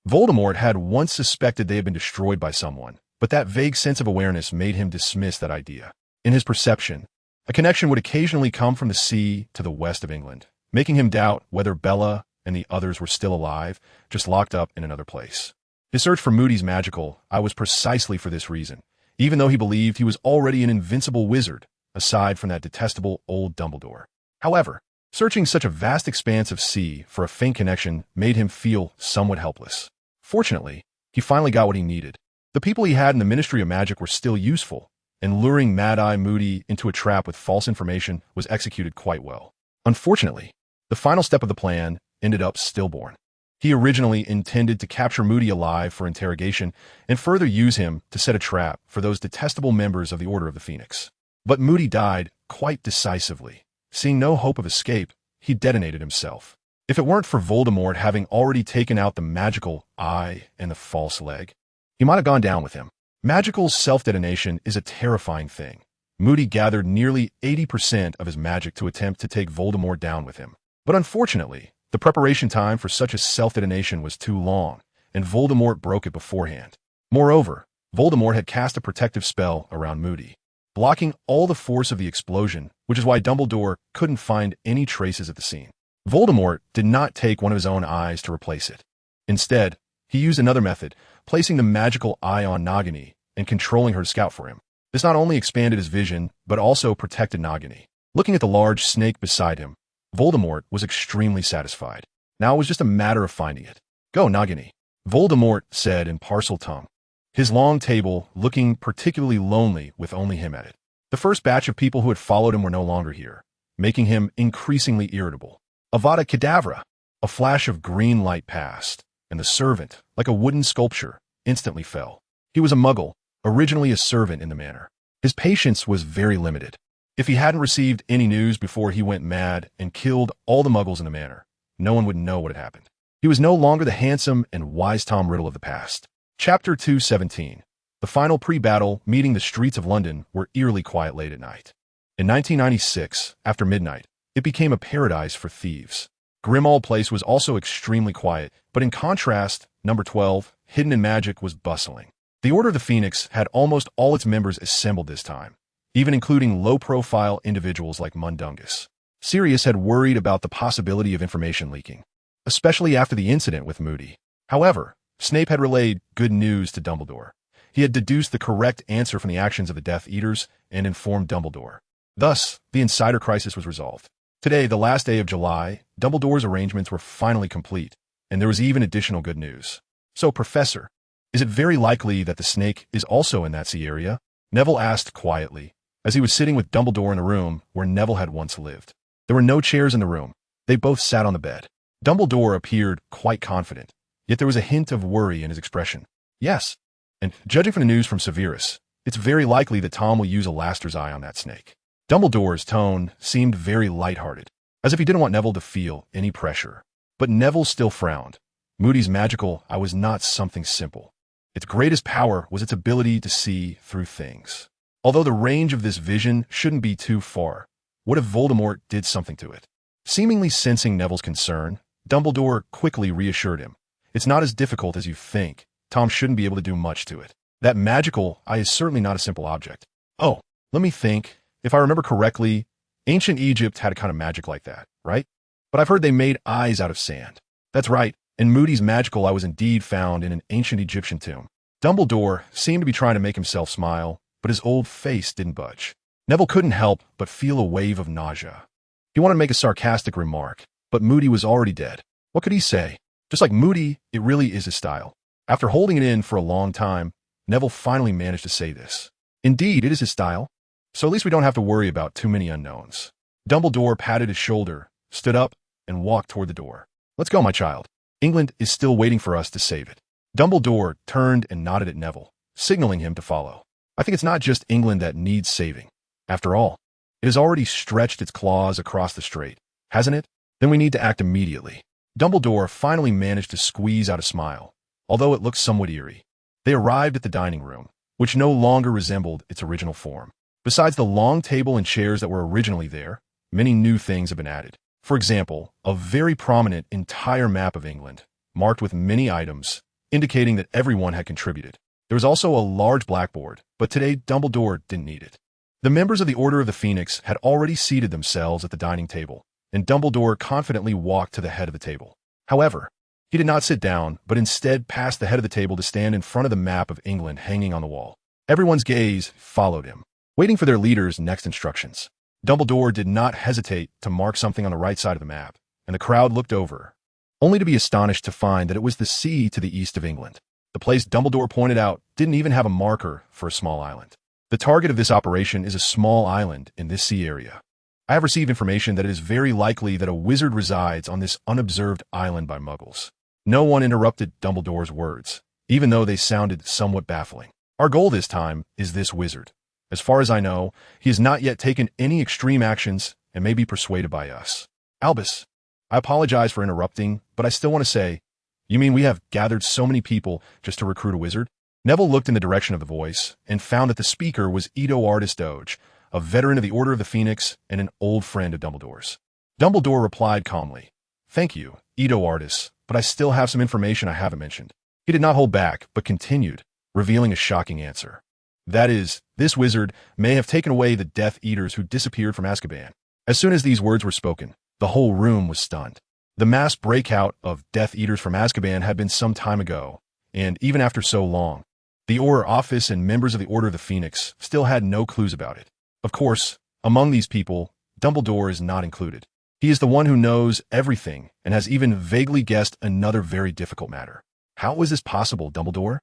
[SPEAKER 1] Voldemort had once suspected they had been destroyed by someone, but that vague sense of awareness made him dismiss that idea. In his perception, a connection would occasionally come from the sea to the west of England, making him doubt whether Bella and the others were still alive, just locked up in another place. His search for Moody's magical eye was precisely for this reason, even though he believed he was already an invincible wizard, aside from that detestable old Dumbledore. However, searching such a vast expanse of sea for a faint connection made him feel somewhat helpless. Fortunately, he finally got what he needed. The people he had in the Ministry of Magic were still useful, and luring Mad-Eye Moody into a trap with false information was executed quite well. Unfortunately, the final step of the plan ended up stillborn. He originally intended to capture Moody alive for interrogation and further use him to set a trap for those detestable members of the Order of the Phoenix. But Moody died quite decisively. Seeing no hope of escape, he detonated himself. If it weren't for Voldemort having already taken out the magical eye and the false leg, he might have gone down with him. Magical self-detonation is a terrifying thing. Moody gathered nearly 80% of his magic to attempt to take Voldemort down with him. But unfortunately, the preparation time for such a self-detonation was too long, and Voldemort broke it beforehand. Moreover, Voldemort had cast a protective spell around Moody, blocking all the force of the explosion, which is why Dumbledore couldn't find any traces at the scene. Voldemort did not take one of his own eyes to replace it. Instead, he used another method, placing the magical eye on Nagini and controlling her to scout for him. This not only expanded his vision, but also protected Nagini. Looking at the large snake beside him, Voldemort was extremely satisfied. Now it was just a matter of finding it. "Go, Nagini," Voldemort said in parcel tongue, his long table looking particularly lonely with only him at it. The first batch of people who had followed him were no longer here, making him increasingly irritable. Avada Kedavra! A flash of green light passed, and the servant, like a wooden sculpture, instantly fell. He was a muggle, originally a servant in the manor. His patience was very limited. If he hadn't received any news before he went mad and killed all the muggles in the manor, no one would know what had happened. He was no longer the handsome and wise Tom Riddle of the past. Chapter 217. The final pre-battle meeting the streets of London were eerily quiet late at night. In 1996, after midnight, it became a paradise for thieves. Grimmauld Place was also extremely quiet, but in contrast, number 12, Hidden in Magic, was bustling. The Order of the Phoenix had almost all its members assembled this time, even including low-profile individuals like Mundungus. Sirius had worried about the possibility of information leaking, especially after the incident with Moody. However, Snape had relayed good news to Dumbledore. He had deduced the correct answer from the actions of the Death Eaters and informed Dumbledore. Thus, the insider crisis was resolved. Today, the last day of July, Dumbledore's arrangements were finally complete, and there was even additional good news. "So, Professor, is it very likely that the snake is also in that sea area?" Neville asked quietly, as he was sitting with Dumbledore in a room where Neville had once lived. There were no chairs in the room. They both sat on the bed. Dumbledore appeared quite confident, yet there was a hint of worry in his expression. "Yes, and judging from the news from Severus, it's very likely that Tom will use a Laster's eye on that snake." Dumbledore's tone seemed very lighthearted, as if he didn't want Neville to feel any pressure. But Neville still frowned. Moody's magical eye was not something simple. Its greatest power was its ability to see through things. Although the range of this vision shouldn't be too far, what if Voldemort did something to it? Seemingly sensing Neville's concern, Dumbledore quickly reassured him. "It's not as difficult as you think. Tom shouldn't be able to do much to it. That magical eye is certainly not a simple object." "Oh, let me think. If I remember correctly, ancient Egypt had a kind of magic like that, right? But I've heard they made eyes out of sand." "That's right, and Moody's magical eye was indeed found in an ancient Egyptian tomb." Dumbledore seemed to be trying to make himself smile, but his old face didn't budge. Neville couldn't help but feel a wave of nausea. He wanted to make a sarcastic remark, but Moody was already dead. What could he say? Just like Moody, it really is his style. After holding it in for a long time, Neville finally managed to say this. "Indeed, it is his style. So at least we don't have to worry about too many unknowns." Dumbledore patted his shoulder, stood up, and walked toward the door. "Let's go, my child. England is still waiting for us to save it." Dumbledore turned and nodded at Neville, signaling him to follow. "I think it's not just England that needs saving. After all, it has already stretched its claws across the strait, hasn't it? Then we need to act immediately." Dumbledore finally managed to squeeze out a smile, although it looked somewhat eerie. They arrived at the dining room, which no longer resembled its original form. Besides the long table and chairs that were originally there, many new things have been added. For example, a very prominent entire map of England, marked with many items, indicating that everyone had contributed. There was also a large blackboard, but today Dumbledore didn't need it. The members of the Order of the Phoenix had already seated themselves at the dining table, and Dumbledore confidently walked to the head of the table. However, he did not sit down, but instead passed the head of the table to stand in front of the map of England hanging on the wall. Everyone's gaze followed him, waiting for their leader's next instructions. Dumbledore did not hesitate to mark something on the right side of the map, and the crowd looked over, only to be astonished to find that it was the sea to the east of England. The place Dumbledore pointed out didn't even have a marker for a small island. The target of this operation is a small island in this sea area. I have received information that it is very likely that a wizard resides on this unobserved island by muggles. No one interrupted Dumbledore's words, even though they sounded somewhat baffling. "Our goal this time is this wizard. As far as I know, he has not yet taken any extreme actions and may be persuaded by us." "Albus, I apologize for interrupting, but I still want to say, you mean we have gathered so many people just to recruit a wizard?" Neville looked in the direction of the voice and found that the speaker was Edo Artis Doge, a veteran of the Order of the Phoenix and an old friend of Dumbledore's. Dumbledore replied calmly, "Thank you, Edo Artis, but I still have some information I haven't mentioned." He did not hold back, but continued, revealing a shocking answer. That is, this wizard may have taken away the Death Eaters who disappeared from Azkaban. As soon as these words were spoken, the whole room was stunned. The mass breakout of Death Eaters from Azkaban had been some time ago, and even after so long, the Auror office and members of the Order of the Phoenix still had no clues about it. Of course, among these people, Dumbledore is not included. He is the one who knows everything and has even vaguely guessed another very difficult matter. How was this possible, Dumbledore?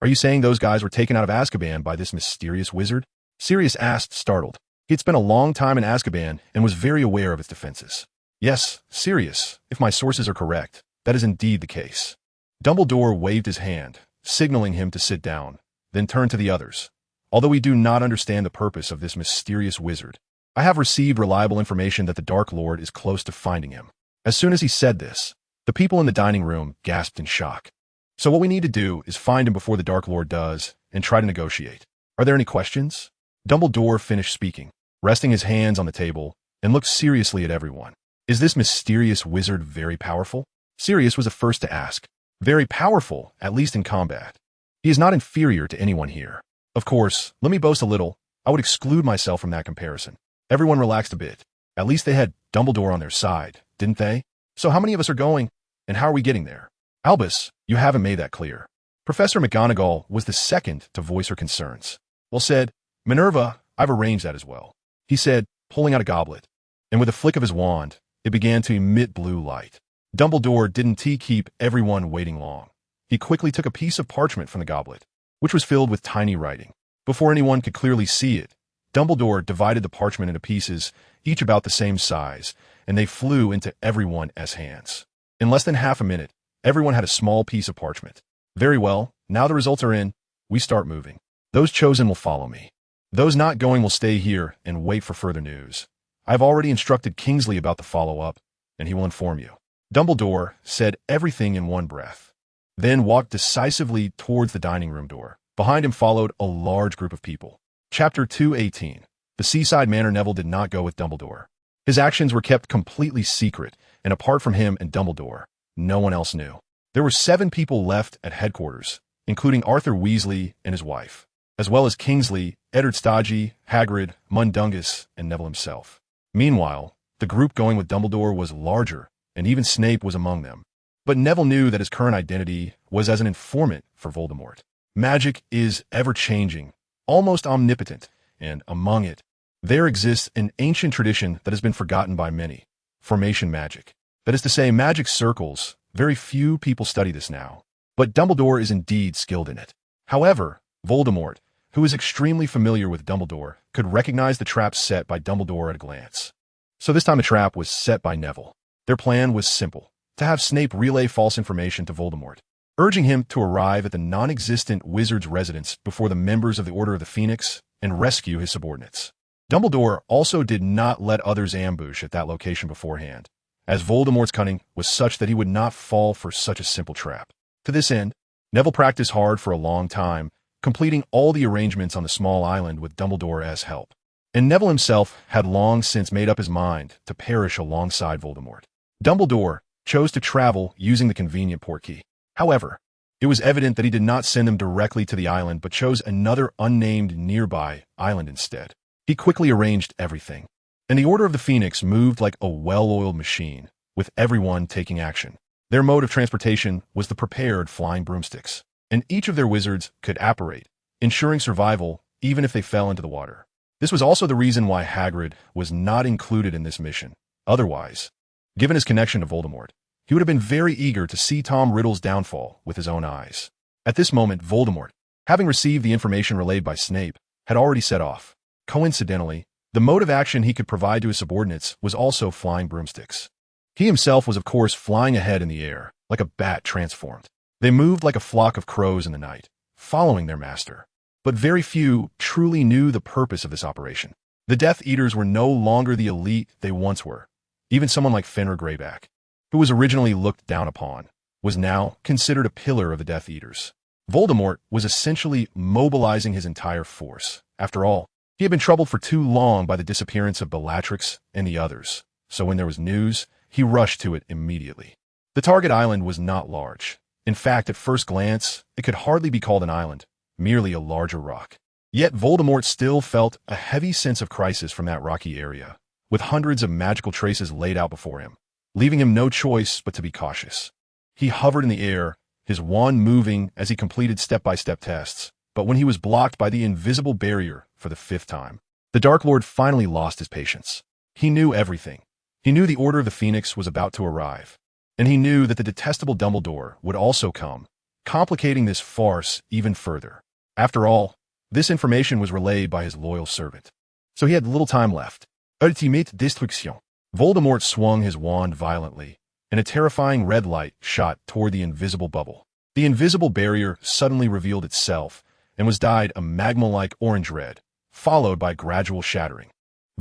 [SPEAKER 1] Are you saying those guys were taken out of Azkaban by this mysterious wizard? Sirius asked, startled. He had spent a long time in Azkaban and was very aware of its defenses. Yes, Sirius, if my sources are correct, that is indeed the case. Dumbledore waved his hand, signaling him to sit down, then turned to the others. Although we do not understand the purpose of this mysterious wizard, I have received reliable information that the Dark Lord is close to finding him. As soon as he said this, the people in the dining room gasped in shock. So what we need to do is find him before the Dark Lord does and try to negotiate. Are there any questions? Dumbledore finished speaking, resting his hands on the table, and looked seriously at everyone. Is this mysterious wizard very powerful? Sirius was the first to ask. Very powerful, at least in combat. He is not inferior to anyone here. Of course, let me boast a little. I would exclude myself from that comparison. Everyone relaxed a bit. At least they had Dumbledore on their side, didn't they? So how many of us are going, and how are we getting there? Albus, you haven't made that clear. Professor McGonagall was the second to voice her concerns. Well said, Minerva, I've arranged that as well. He said, pulling out a goblet. And with a flick of his wand, it began to emit blue light. Dumbledore didn't keep everyone waiting long. He quickly took a piece of parchment from the goblet, which was filled with tiny writing. Before anyone could clearly see it, Dumbledore divided the parchment into pieces, each about the same size, and they flew into everyone's hands. In less than half a minute, everyone had a small piece of parchment. Very well, now the results are in. We start moving. Those chosen will follow me. Those not going will stay here and wait for further news. I've already instructed Kingsley about the follow-up, and he will inform you. Dumbledore said everything in one breath, then walked decisively towards the dining room door. Behind him followed a large group of people. Chapter 218. The Seaside Manor. Neville did not go with Dumbledore. His actions were kept completely secret, and apart from him and Dumbledore, no one else knew. There were 7 people left at headquarters, including Arthur Weasley and his wife, as well as Kingsley, Eddard Stodgy, Hagrid, Mundungus, and Neville himself. Meanwhile, the group going with Dumbledore was larger, and even Snape was among them. But Neville knew that his current identity was as an informant for Voldemort. Magic is ever-changing, almost omnipotent, and among it, there exists an ancient tradition that has been forgotten by many, formation magic. That is to say, magic circles. Very few people study this now, but Dumbledore is indeed skilled in it. However, Voldemort, who is extremely familiar with Dumbledore, could recognize the trap set by Dumbledore at a glance. So this time the trap was set by Neville. Their plan was simple, to have Snape relay false information to Voldemort, urging him to arrive at the non-existent wizard's residence before the members of the Order of the Phoenix and rescue his subordinates. Dumbledore also did not let others ambush at that location beforehand, as Voldemort's cunning was such that he would not fall for such a simple trap. To this end, Neville practiced hard for a long time, completing all the arrangements on the small island with Dumbledore as help. And Neville himself had long since made up his mind to perish alongside Voldemort. Dumbledore chose to travel using the convenient portkey. However, it was evident that he did not send them directly to the island but chose another unnamed nearby island instead. He quickly arranged everything, and the Order of the Phoenix moved like a well-oiled machine, with everyone taking action. Their mode of transportation was the prepared flying broomsticks, and each of their wizards could apparate, ensuring survival even if they fell into the water. This was also the reason why Hagrid was not included in this mission. Otherwise, given his connection to Voldemort, he would have been very eager to see Tom Riddle's downfall with his own eyes. At this moment, Voldemort, having received the information relayed by Snape, had already set off. Coincidentally, the mode of action he could provide to his subordinates was also flying broomsticks. He himself was of course flying ahead in the air, like a bat transformed. They moved like a flock of crows in the night, following their master. But very few truly knew the purpose of this operation. The Death Eaters were no longer the elite they once were. Even someone like Fenrir Greyback, who was originally looked down upon, was now considered a pillar of the Death Eaters. Voldemort was essentially mobilizing his entire force. After all, he had been troubled for too long by the disappearance of Bellatrix and the others, so when there was news, he rushed to it immediately. The target island was not large. In fact, at first glance, it could hardly be called an island, merely a larger rock. Yet Voldemort still felt a heavy sense of crisis from that rocky area, with hundreds of magical traces laid out before him, leaving him no choice but to be cautious. He hovered in the air, his wand moving as he completed step-by-step tests, but when he was blocked by the invisible barrier for the 5th time, the Dark Lord finally lost his patience. He knew everything. He knew the Order of the Phoenix was about to arrive, and he knew that the detestable Dumbledore would also come, complicating this farce even further. After all, this information was relayed by his loyal servant, so he had little time left. Ultimate destruction. Voldemort swung his wand violently, and a terrifying red light shot toward the invisible bubble. The invisible barrier suddenly revealed itself and was dyed a magma-like orange-red, followed by gradual shattering.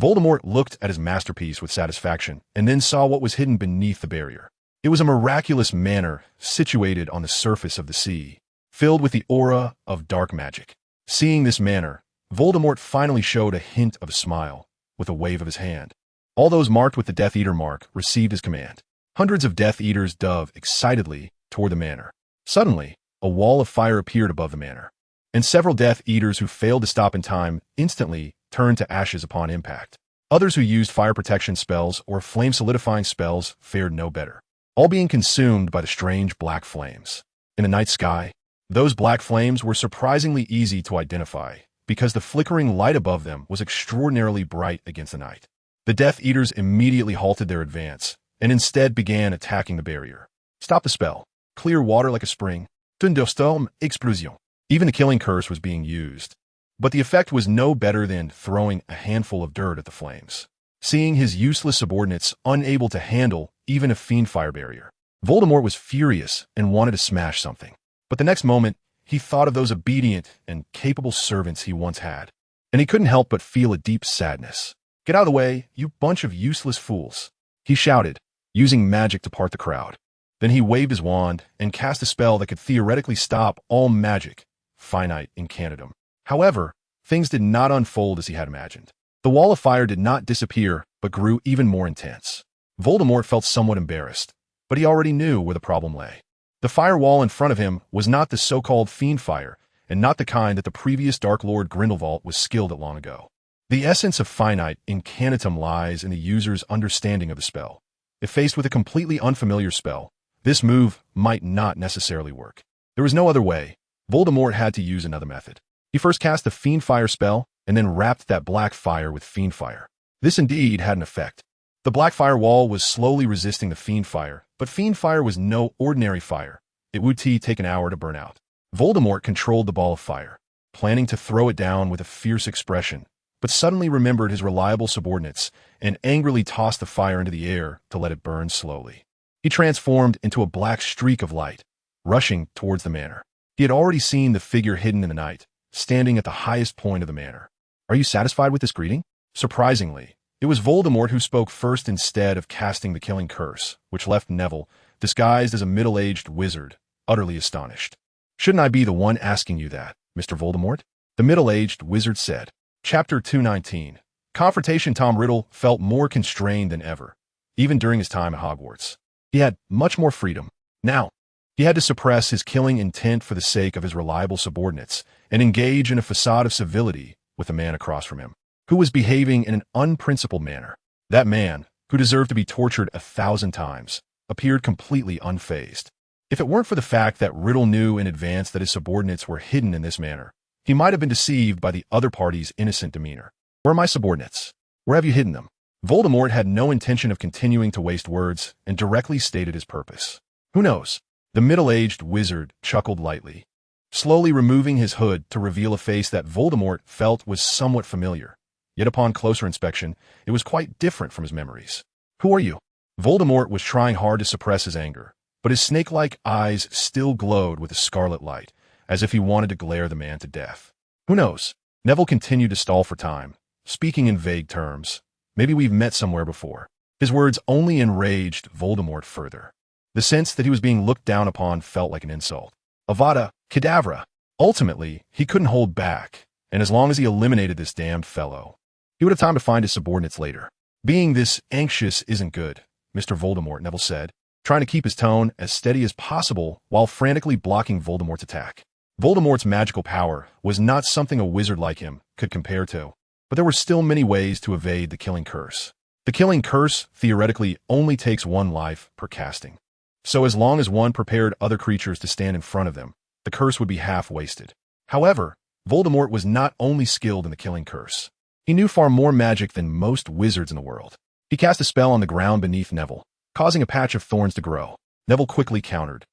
[SPEAKER 1] Voldemort looked at his masterpiece with satisfaction and then saw what was hidden beneath the barrier. It was a miraculous manor situated on the surface of the sea, filled with the aura of dark magic. Seeing this manor, Voldemort finally showed a hint of a smile with a wave of his hand. All those marked with the Death Eater mark received his command. Hundreds of Death Eaters dove excitedly toward the manor. Suddenly, a wall of fire appeared above the manor, and several Death Eaters who failed to stop in time instantly turned to ashes upon impact. Others who used fire protection spells or flame-solidifying spells fared no better, all being consumed by the strange black flames. In the night sky, those black flames were surprisingly easy to identify because the flickering light above them was extraordinarily bright against the night. The Death Eaters immediately halted their advance and instead began attacking the barrier. Stop the spell. Clear water like a spring. Thunderstorm explosion. Even the killing curse was being used, but the effect was no better than throwing a handful of dirt at the flames. Seeing his useless subordinates unable to handle even a fiend fire barrier, Voldemort was furious and wanted to smash something. But the next moment, he thought of those obedient and capable servants he once had, and he couldn't help but feel a deep sadness. "Get out of the way, you bunch of useless fools," he shouted, using magic to part the crowd. Then he waved his wand and cast a spell that could theoretically stop all magic, finite incantatem. However, things did not unfold as he had imagined. The wall of fire did not disappear, but grew even more intense. Voldemort felt somewhat embarrassed, but he already knew where the problem lay. The firewall in front of him was not the so-called fiend fire, and not the kind that the previous Dark Lord Grindelwald was skilled at long ago. The essence of finite incantatem lies in the user's understanding of the spell. If faced with a completely unfamiliar spell, this move might not necessarily work. There was no other way. Voldemort had to use another method. He first cast the fiend fire spell, and then wrapped that black fire with fiend fire. This indeed had an effect. The black fire wall was slowly resisting the fiend fire, but fiend fire was no ordinary fire. It would take an hour to burn out. Voldemort controlled the ball of fire, planning to throw it down with a fierce expression, but suddenly remembered his reliable subordinates and angrily tossed the fire into the air to let it burn slowly. He transformed into a black streak of light, rushing towards the manor. He had already seen the figure hidden in the night, standing at the highest point of the manor. "Are you satisfied with this greeting?" Surprisingly, it was Voldemort who spoke first instead of casting the killing curse, which left Neville, disguised as a middle-aged wizard, utterly astonished. "Shouldn't I be the one asking you that, Mr. Voldemort?" the middle-aged wizard said. Chapter 219. Confrontation. Tom Riddle felt more constrained than ever, even during his time at Hogwarts. He had much more freedom. Now, he had to suppress his killing intent for the sake of his reliable subordinates and engage in a facade of civility with the man across from him, who was behaving in an unprincipled manner. That man, who deserved to be tortured 1,000 times, appeared completely unfazed. If it weren't for the fact that Riddle knew in advance that his subordinates were hidden in this manner, he might have been deceived by the other party's innocent demeanor. "Where are my subordinates? Where have you hidden them?" Voldemort had no intention of continuing to waste words and directly stated his purpose. "Who knows?" The middle-aged wizard chuckled lightly, slowly removing his hood to reveal a face that Voldemort felt was somewhat familiar. Yet upon closer inspection, it was quite different from his memories. "Who are you?" Voldemort was trying hard to suppress his anger, but his snake-like eyes still glowed with a scarlet light, as if he wanted to glare the man to death. "Who knows?" Neville continued to stall for time, speaking in vague terms. "Maybe we've met somewhere before." His words only enraged Voldemort further. The sense that he was being looked down upon felt like an insult. "Avada Cadavra. Ultimately, he couldn't hold back, and as long as he eliminated this damned fellow, he would have time to find his subordinates later. Being this anxious isn't good, Mr. Voldemort, Neville said, trying to keep his tone as steady as possible while frantically blocking Voldemort's attack. Voldemort's magical power was not something a wizard like him could compare to, but there were still many ways to evade the killing curse. The killing curse theoretically only takes one life per casting. So as long as one prepared other creatures to stand in front of them, the curse would be half wasted. However, Voldemort was not only skilled in the killing curse. He knew far more magic than most wizards in the world. He cast a spell on the ground beneath Neville, causing a patch of thorns to grow. Neville quickly countered,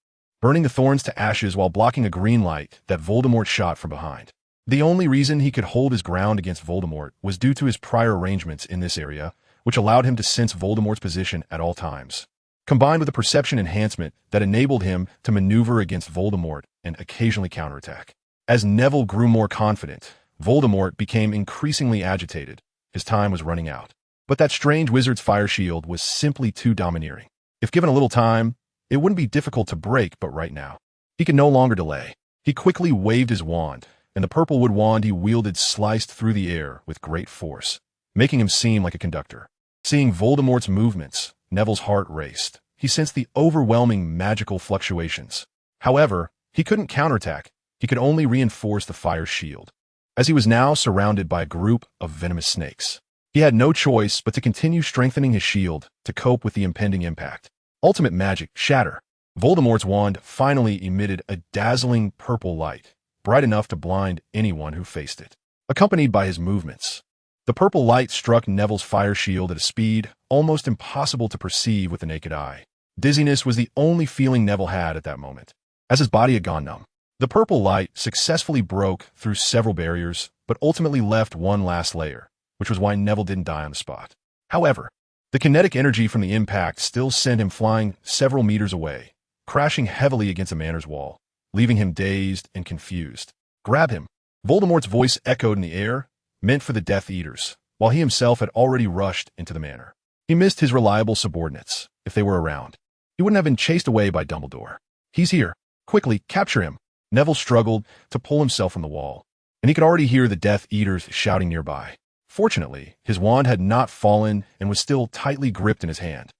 [SPEAKER 1] burning the thorns to ashes while blocking a green light that Voldemort shot from behind. The only reason he could hold his ground against Voldemort was due to his prior arrangements in this area, which allowed him to sense Voldemort's position at all times, combined with a perception enhancement that enabled him to maneuver against Voldemort and occasionally counterattack. As Neville grew more confident, Voldemort became increasingly agitated. His time was running out. But that strange wizard's fire shield was simply too domineering. If given a little time, it wouldn't be difficult to break, but right now, he could no longer delay. He quickly waved his wand, and the purple wood wand he wielded sliced through the air with great force, making him seem like a conductor. Seeing Voldemort's movements, Neville's heart raced. He sensed the overwhelming magical fluctuations. However, he couldn't counterattack. He could only reinforce the fire shield, as he was now surrounded by a group of venomous snakes. He had no choice but to continue strengthening his shield to cope with the impending impact. Ultimate magic, shatter. Voldemort's wand finally emitted a dazzling purple light, bright enough to blind anyone who faced it. Accompanied by his movements, the purple light struck Neville's fire shield at a speed almost impossible to perceive with the naked eye. Dizziness was the only feeling Neville had at that moment, as his body had gone numb. The purple light successfully broke through several barriers, but ultimately left one last layer, which was why Neville didn't die on the spot. However, the kinetic energy from the impact still sent him flying several meters away, crashing heavily against a manor's wall, leaving him dazed and confused. Grab him! Voldemort's voice echoed in the air, meant for the Death Eaters, while he himself had already rushed into the manor. He missed his reliable subordinates, if they were around. He wouldn't have been chased away by Dumbledore. He's here. Quickly, capture him! Neville struggled to pull himself from the wall, and he could already hear the Death Eaters shouting nearby. Fortunately, his wand had not fallen and was still tightly gripped in his hand.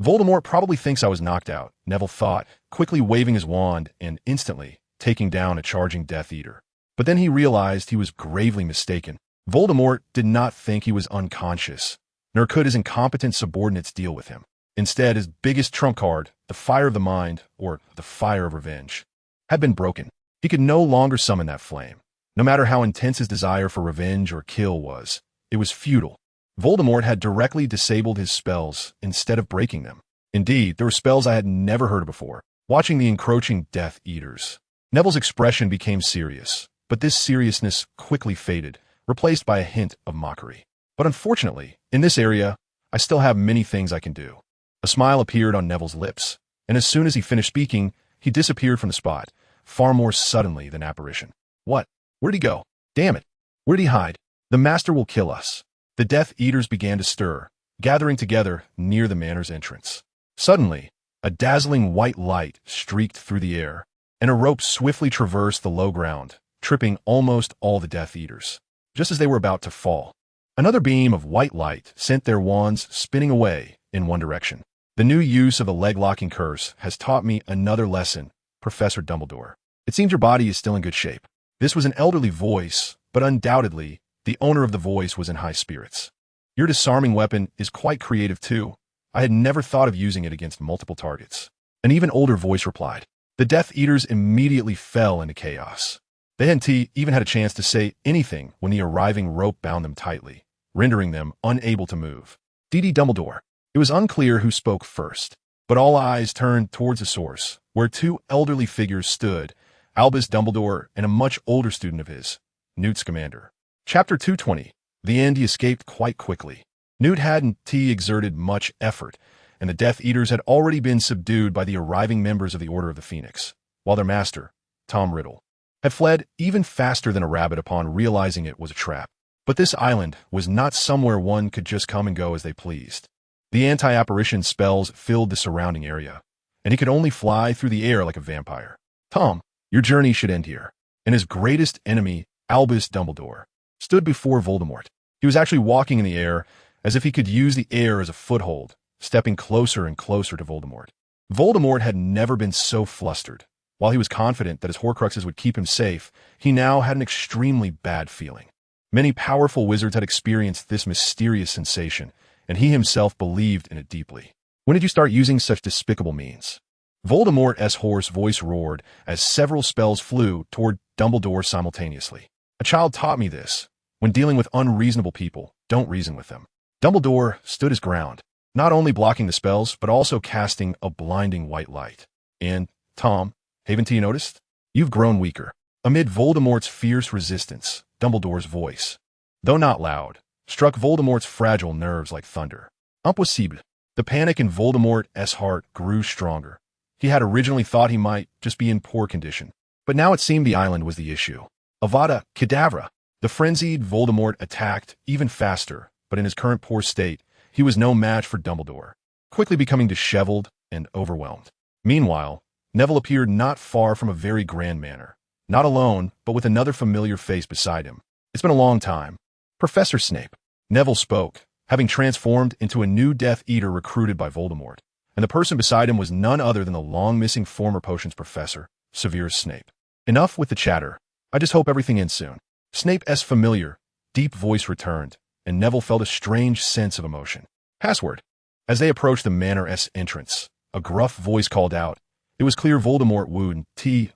[SPEAKER 1] Voldemort probably thinks I was knocked out, Neville thought, quickly waving his wand and instantly taking down a charging Death Eater. But then he realized he was gravely mistaken. Voldemort did not think he was unconscious, nor could his incompetent subordinates deal with him. Instead, his biggest trump card, the fire of the mind, or the fire of revenge, had been broken. He could no longer summon that flame. No matter how intense his desire for revenge or kill was, it was futile. Voldemort had directly disabled his spells instead of breaking them. Indeed, there were spells I had never heard of before. Watching the encroaching Death Eaters, Neville's expression became serious, but this seriousness quickly faded, replaced by a hint of mockery. But unfortunately, in this area, I still have many things I can do. A smile appeared on Neville's lips, and as soon as he finished speaking, he disappeared from the spot, far more suddenly than apparition. What? Where'd he go? Damn it! Where'd he hide? The Master will kill us. The Death Eaters began to stir, gathering together near the manor's entrance. Suddenly, a dazzling white light streaked through the air, and a rope swiftly traversed the low ground, tripping almost all the Death Eaters. Just as they were about to fall, another beam of white light sent their wands spinning away in one direction. The new use of the leg-locking curse has taught me another lesson, Professor Dumbledore. It seems your body is still in good shape. This was an elderly voice, but undoubtedly, the owner of the voice was in high spirits. Your disarming weapon is quite creative too. I had never thought of using it against multiple targets. An even older voice replied. The Death Eaters immediately fell into chaos. They hadn't even had a chance to say anything when the arriving rope bound them tightly, rendering them unable to move. D.D. Dumbledore. It was unclear who spoke first, but all eyes turned towards the source, where two elderly figures stood, Albus Dumbledore and a much older student of his, Newt Scamander. Chapter 220. The end. He escaped quite quickly. Newt hadn't exerted much effort, and the Death Eaters had already been subdued by the arriving members of the Order of the Phoenix, while their master, Tom Riddle, had fled even faster than a rabbit upon realizing it was a trap. But this island was not somewhere one could just come and go as they pleased. The anti-apparition spells filled the surrounding area, and he could only fly through the air like a vampire. Tom, Your journey should end here. And his greatest enemy, Albus Dumbledore, stood before Voldemort. He was actually walking in the air, as if he could use the air as a foothold, stepping closer and closer to Voldemort. Voldemort had never been so flustered. While he was confident that his Horcruxes would keep him safe, he now had an extremely bad feeling. Many powerful wizards had experienced this mysterious sensation, and he himself believed in it deeply. When did you start using such despicable means? Voldemort's hoarse voice roared as several spells flew toward Dumbledore simultaneously. A child taught me this. When dealing with unreasonable people, don't reason with them. Dumbledore stood his ground, not only blocking the spells, but also casting a blinding white light. And, Tom, haven't you noticed? You've grown weaker. Amid Voldemort's fierce resistance, Dumbledore's voice, though not loud, struck Voldemort's fragile nerves like thunder. Impossible. The panic in Voldemort's heart grew stronger. He had originally thought he might just be in poor condition, but now it seemed the island was the issue. Avada Kedavra! The frenzied Voldemort attacked even faster, but in his current poor state, he was no match for Dumbledore, quickly becoming disheveled and overwhelmed. Meanwhile, Neville appeared not far from a very grand manner, not alone, but with another familiar face beside him. It's been a long time. Professor Snape. Neville spoke, having transformed into a new Death Eater recruited by Voldemort, and the person beside him was none other than the long-missing former potions professor, Severus Snape. Enough with the chatter. I just hope everything ends soon. Snape's familiar, deep voice returned, and Neville felt a strange sense of emotion. Password. As they approached the Manor's entrance, a gruff voice called out. It was clear Voldemort would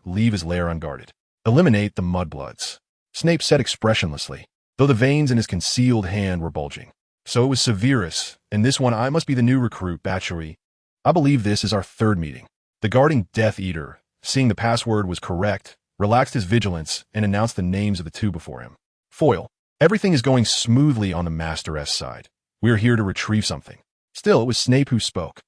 [SPEAKER 1] leave his lair unguarded. Eliminate the mudbloods. Snape said expressionlessly, though the veins in his concealed hand were bulging. So it was Severus, and this one I must be the new recruit, Batchery. I believe this is our third meeting. The guarding Death Eater, seeing the password was correct, relaxed his vigilance and announced the names of the two before him. Foil. Everything is going smoothly on the Master's side. We are here to retrieve something. Still, it was Snape who spoke.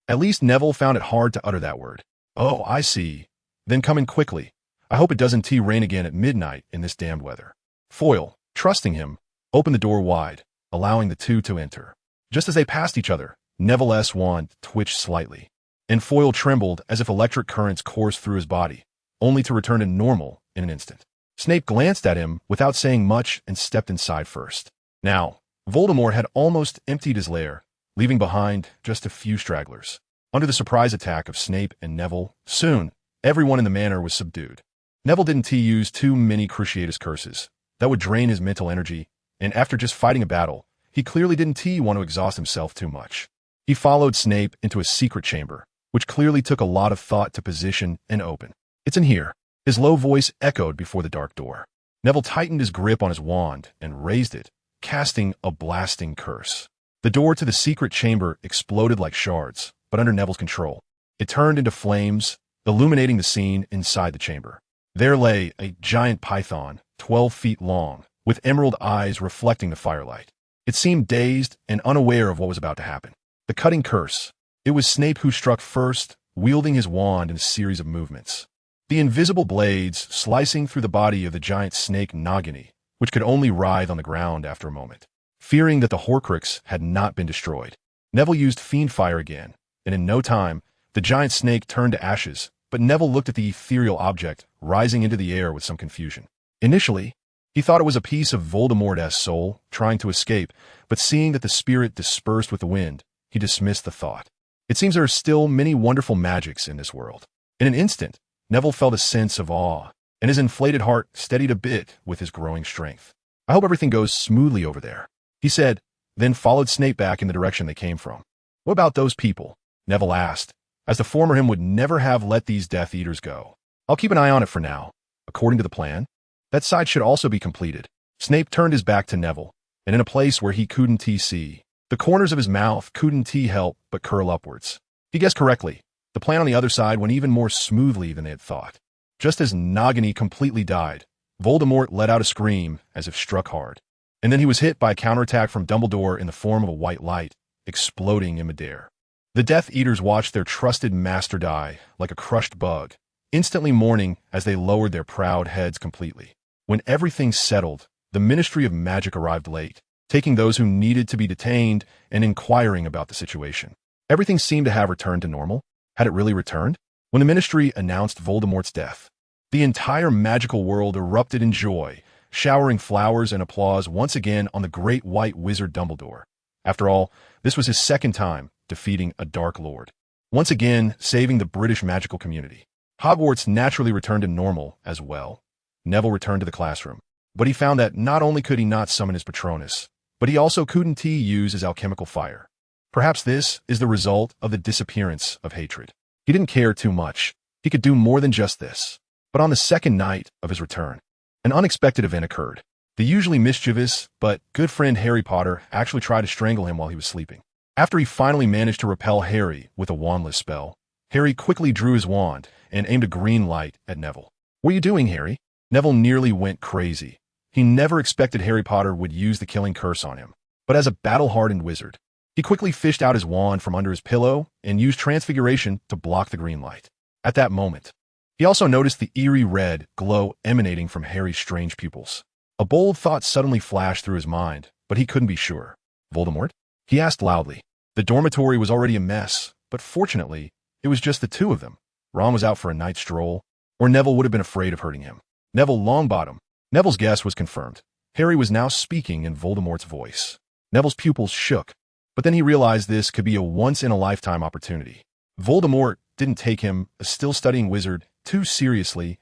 [SPEAKER 1] At least Neville found it hard to utter that word. Oh, I see. Then come in quickly. I hope it doesn't rain again at midnight in this damned weather. Foil, trusting him, opened the door wide, allowing the two to enter. Just as they passed each other, Neville's wand twitched slightly, and Foil trembled as if electric currents coursed through his body, only to return to normal in an instant. Snape glanced at him without saying much and stepped inside first. Now, Voldemort had almost emptied his lair, leaving behind just a few stragglers. Under the surprise attack of Snape and Neville, soon, everyone in the manor was subdued. Neville didn't use too many Cruciatus curses. That would drain his mental energy, and after just fighting a battle, he clearly didn't want to exhaust himself too much. He followed Snape into a secret chamber, which clearly took a lot of thought to position and open. It's in here. His low voice echoed before the dark door. Neville tightened his grip on his wand and raised it, casting a blasting curse. The door to the secret chamber exploded like shards, but under Neville's control. It turned into flames, illuminating the scene inside the chamber. There lay a giant python, 12 feet long, with emerald eyes reflecting the firelight. It seemed dazed and unaware of what was about to happen. The cutting curse. It was Snape who struck first, wielding his wand in a series of movements. The invisible blades slicing through the body of the giant snake Nagini, which could only writhe on the ground after a moment. Fearing that the Horcrux had not been destroyed, Neville used Fiend Fire again, and in no time, the giant snake turned to ashes, but Neville looked at the ethereal object rising into the air with some confusion. Initially, he thought it was a piece of Voldemort's soul trying to escape, but seeing that the spirit dispersed with the wind, he dismissed the thought. It seems there are still many wonderful magics in this world. In an instant, Neville felt a sense of awe, and his inflated heart steadied a bit with his growing strength. I hope everything goes smoothly over there, he said, then followed Snape back in the direction they came from. What about those people? Neville asked, as the former him would never have let these Death Eaters go. I'll keep an eye on it for now. According to the plan, that side should also be completed. Snape turned his back to Neville, and in a place where he couldn't see, the corners of his mouth couldn't help but curl upwards. He guessed correctly. The plan on the other side went even more smoothly than they had thought. Just as Nagini completely died, Voldemort let out a scream as if struck hard. And then he was hit by a counterattack from Dumbledore in the form of a white light, exploding in midair. The Death Eaters watched their trusted master die like a crushed bug, instantly mourning as they lowered their proud heads completely. When everything settled, the Ministry of Magic arrived late, taking those who needed to be detained and inquiring about the situation. Everything seemed to have returned to normal. Had it really returned? When the Ministry announced Voldemort's death, The entire magical world erupted in joy, showering flowers and applause once again on the great white wizard Dumbledore. After all, this was his second time defeating a Dark Lord. Once again, saving the British magical community. Hogwarts naturally returned to normal as well. Neville returned to the classroom, but he found that not only could he not summon his Patronus, but he also couldn't use his alchemical fire. Perhaps this is the result of the disappearance of hatred. He didn't care too much. He could do more than just this. But on the second night of his return, an unexpected event occurred. The usually mischievous but good friend Harry Potter actually tried to strangle him while he was sleeping. After he finally managed to repel Harry with a wandless spell, Harry quickly drew his wand and aimed a green light at Neville. "What are you doing, Harry?" Neville nearly went crazy. He never expected Harry Potter would use the killing curse on him. But as a battle-hardened wizard, he quickly fished out his wand from under his pillow and used transfiguration to block the green light. At that moment, he also noticed the eerie red glow emanating from Harry's strange pupils. A bold thought suddenly flashed through his mind, but he couldn't be sure. "Voldemort?" he asked loudly. The dormitory was already a mess, but fortunately, it was just the two of them. Ron was out for a night stroll, or Neville would have been afraid of hurting him. "Neville Longbottom." Neville's guess was confirmed. Harry was now speaking in Voldemort's voice. Neville's pupils shook, but then he realized this could be a once-in-a-lifetime opportunity. Voldemort didn't take him, a still-studying wizard, too seriously,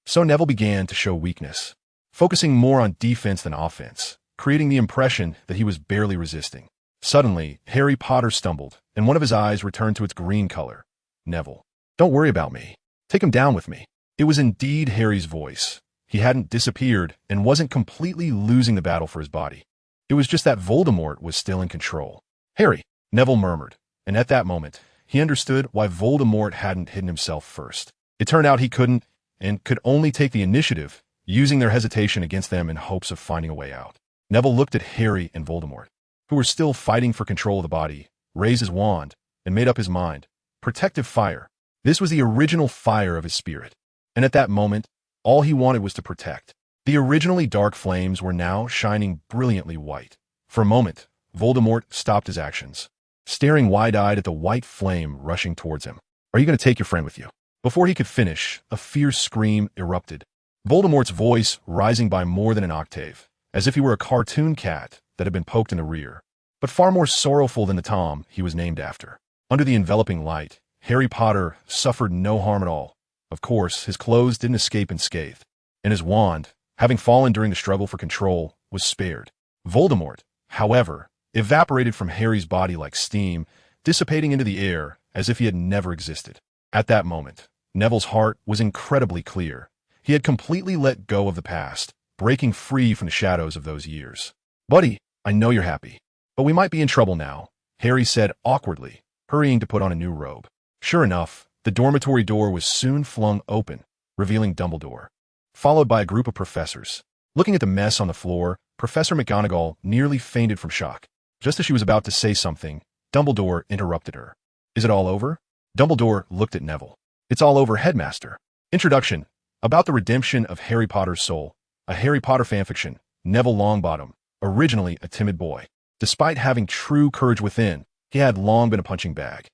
[SPEAKER 1] so Neville began to show weakness, focusing more on defense than offense, creating the impression that he was barely resisting. Suddenly, Harry Potter stumbled, and one of his eyes returned to its green color. "Neville, don't worry about me. Take him down with me." It was indeed Harry's voice. He hadn't disappeared and wasn't completely losing the battle for his body. It was just that Voldemort was still in control. "Harry," Neville murmured, and at that moment, he understood why Voldemort hadn't hidden himself first. It turned out he couldn't, and could only take the initiative, using their hesitation against them in hopes of finding a way out. Neville looked at Harry and Voldemort, who were still fighting for control of the body, raised his wand, and made up his mind. Protective fire. This was the original fire of his spirit. And at that moment, all he wanted was to protect. The originally dark flames were now shining brilliantly white. For a moment, Voldemort stopped his actions, staring wide-eyed at the white flame rushing towards him. "Are you going to take your friend with you?" Before he could finish, a fierce scream erupted. Voldemort's voice rising by more than an octave, as if he were a cartoon cat that had been poked in the rear, but far more sorrowful than the Tom he was named after. Under the enveloping light, Harry Potter suffered no harm at all. Of course, his clothes didn't escape unscathed, and his wand, having fallen during the struggle for control, was spared. Voldemort, however, evaporated from Harry's body like steam, dissipating into the air as if he had never existed. At that moment, Neville's heart was incredibly clear. He had completely let go of the past, breaking free from the shadows of those years. "Buddy, I know you're happy, but we might be in trouble now," Harry said awkwardly, hurrying to put on a new robe. Sure enough, the dormitory door was soon flung open, revealing Dumbledore, followed by a group of professors. Looking at the mess on the floor, Professor McGonagall nearly fainted from shock. Just as she was about to say something, Dumbledore interrupted her. "Is it all over?" Dumbledore looked at Neville. "It's all over, Headmaster." Introduction. About the redemption of Harry Potter's soul. A Harry Potter fanfiction. Neville Longbottom, originally a timid boy. Despite having true courage within, he had long been a punching bag.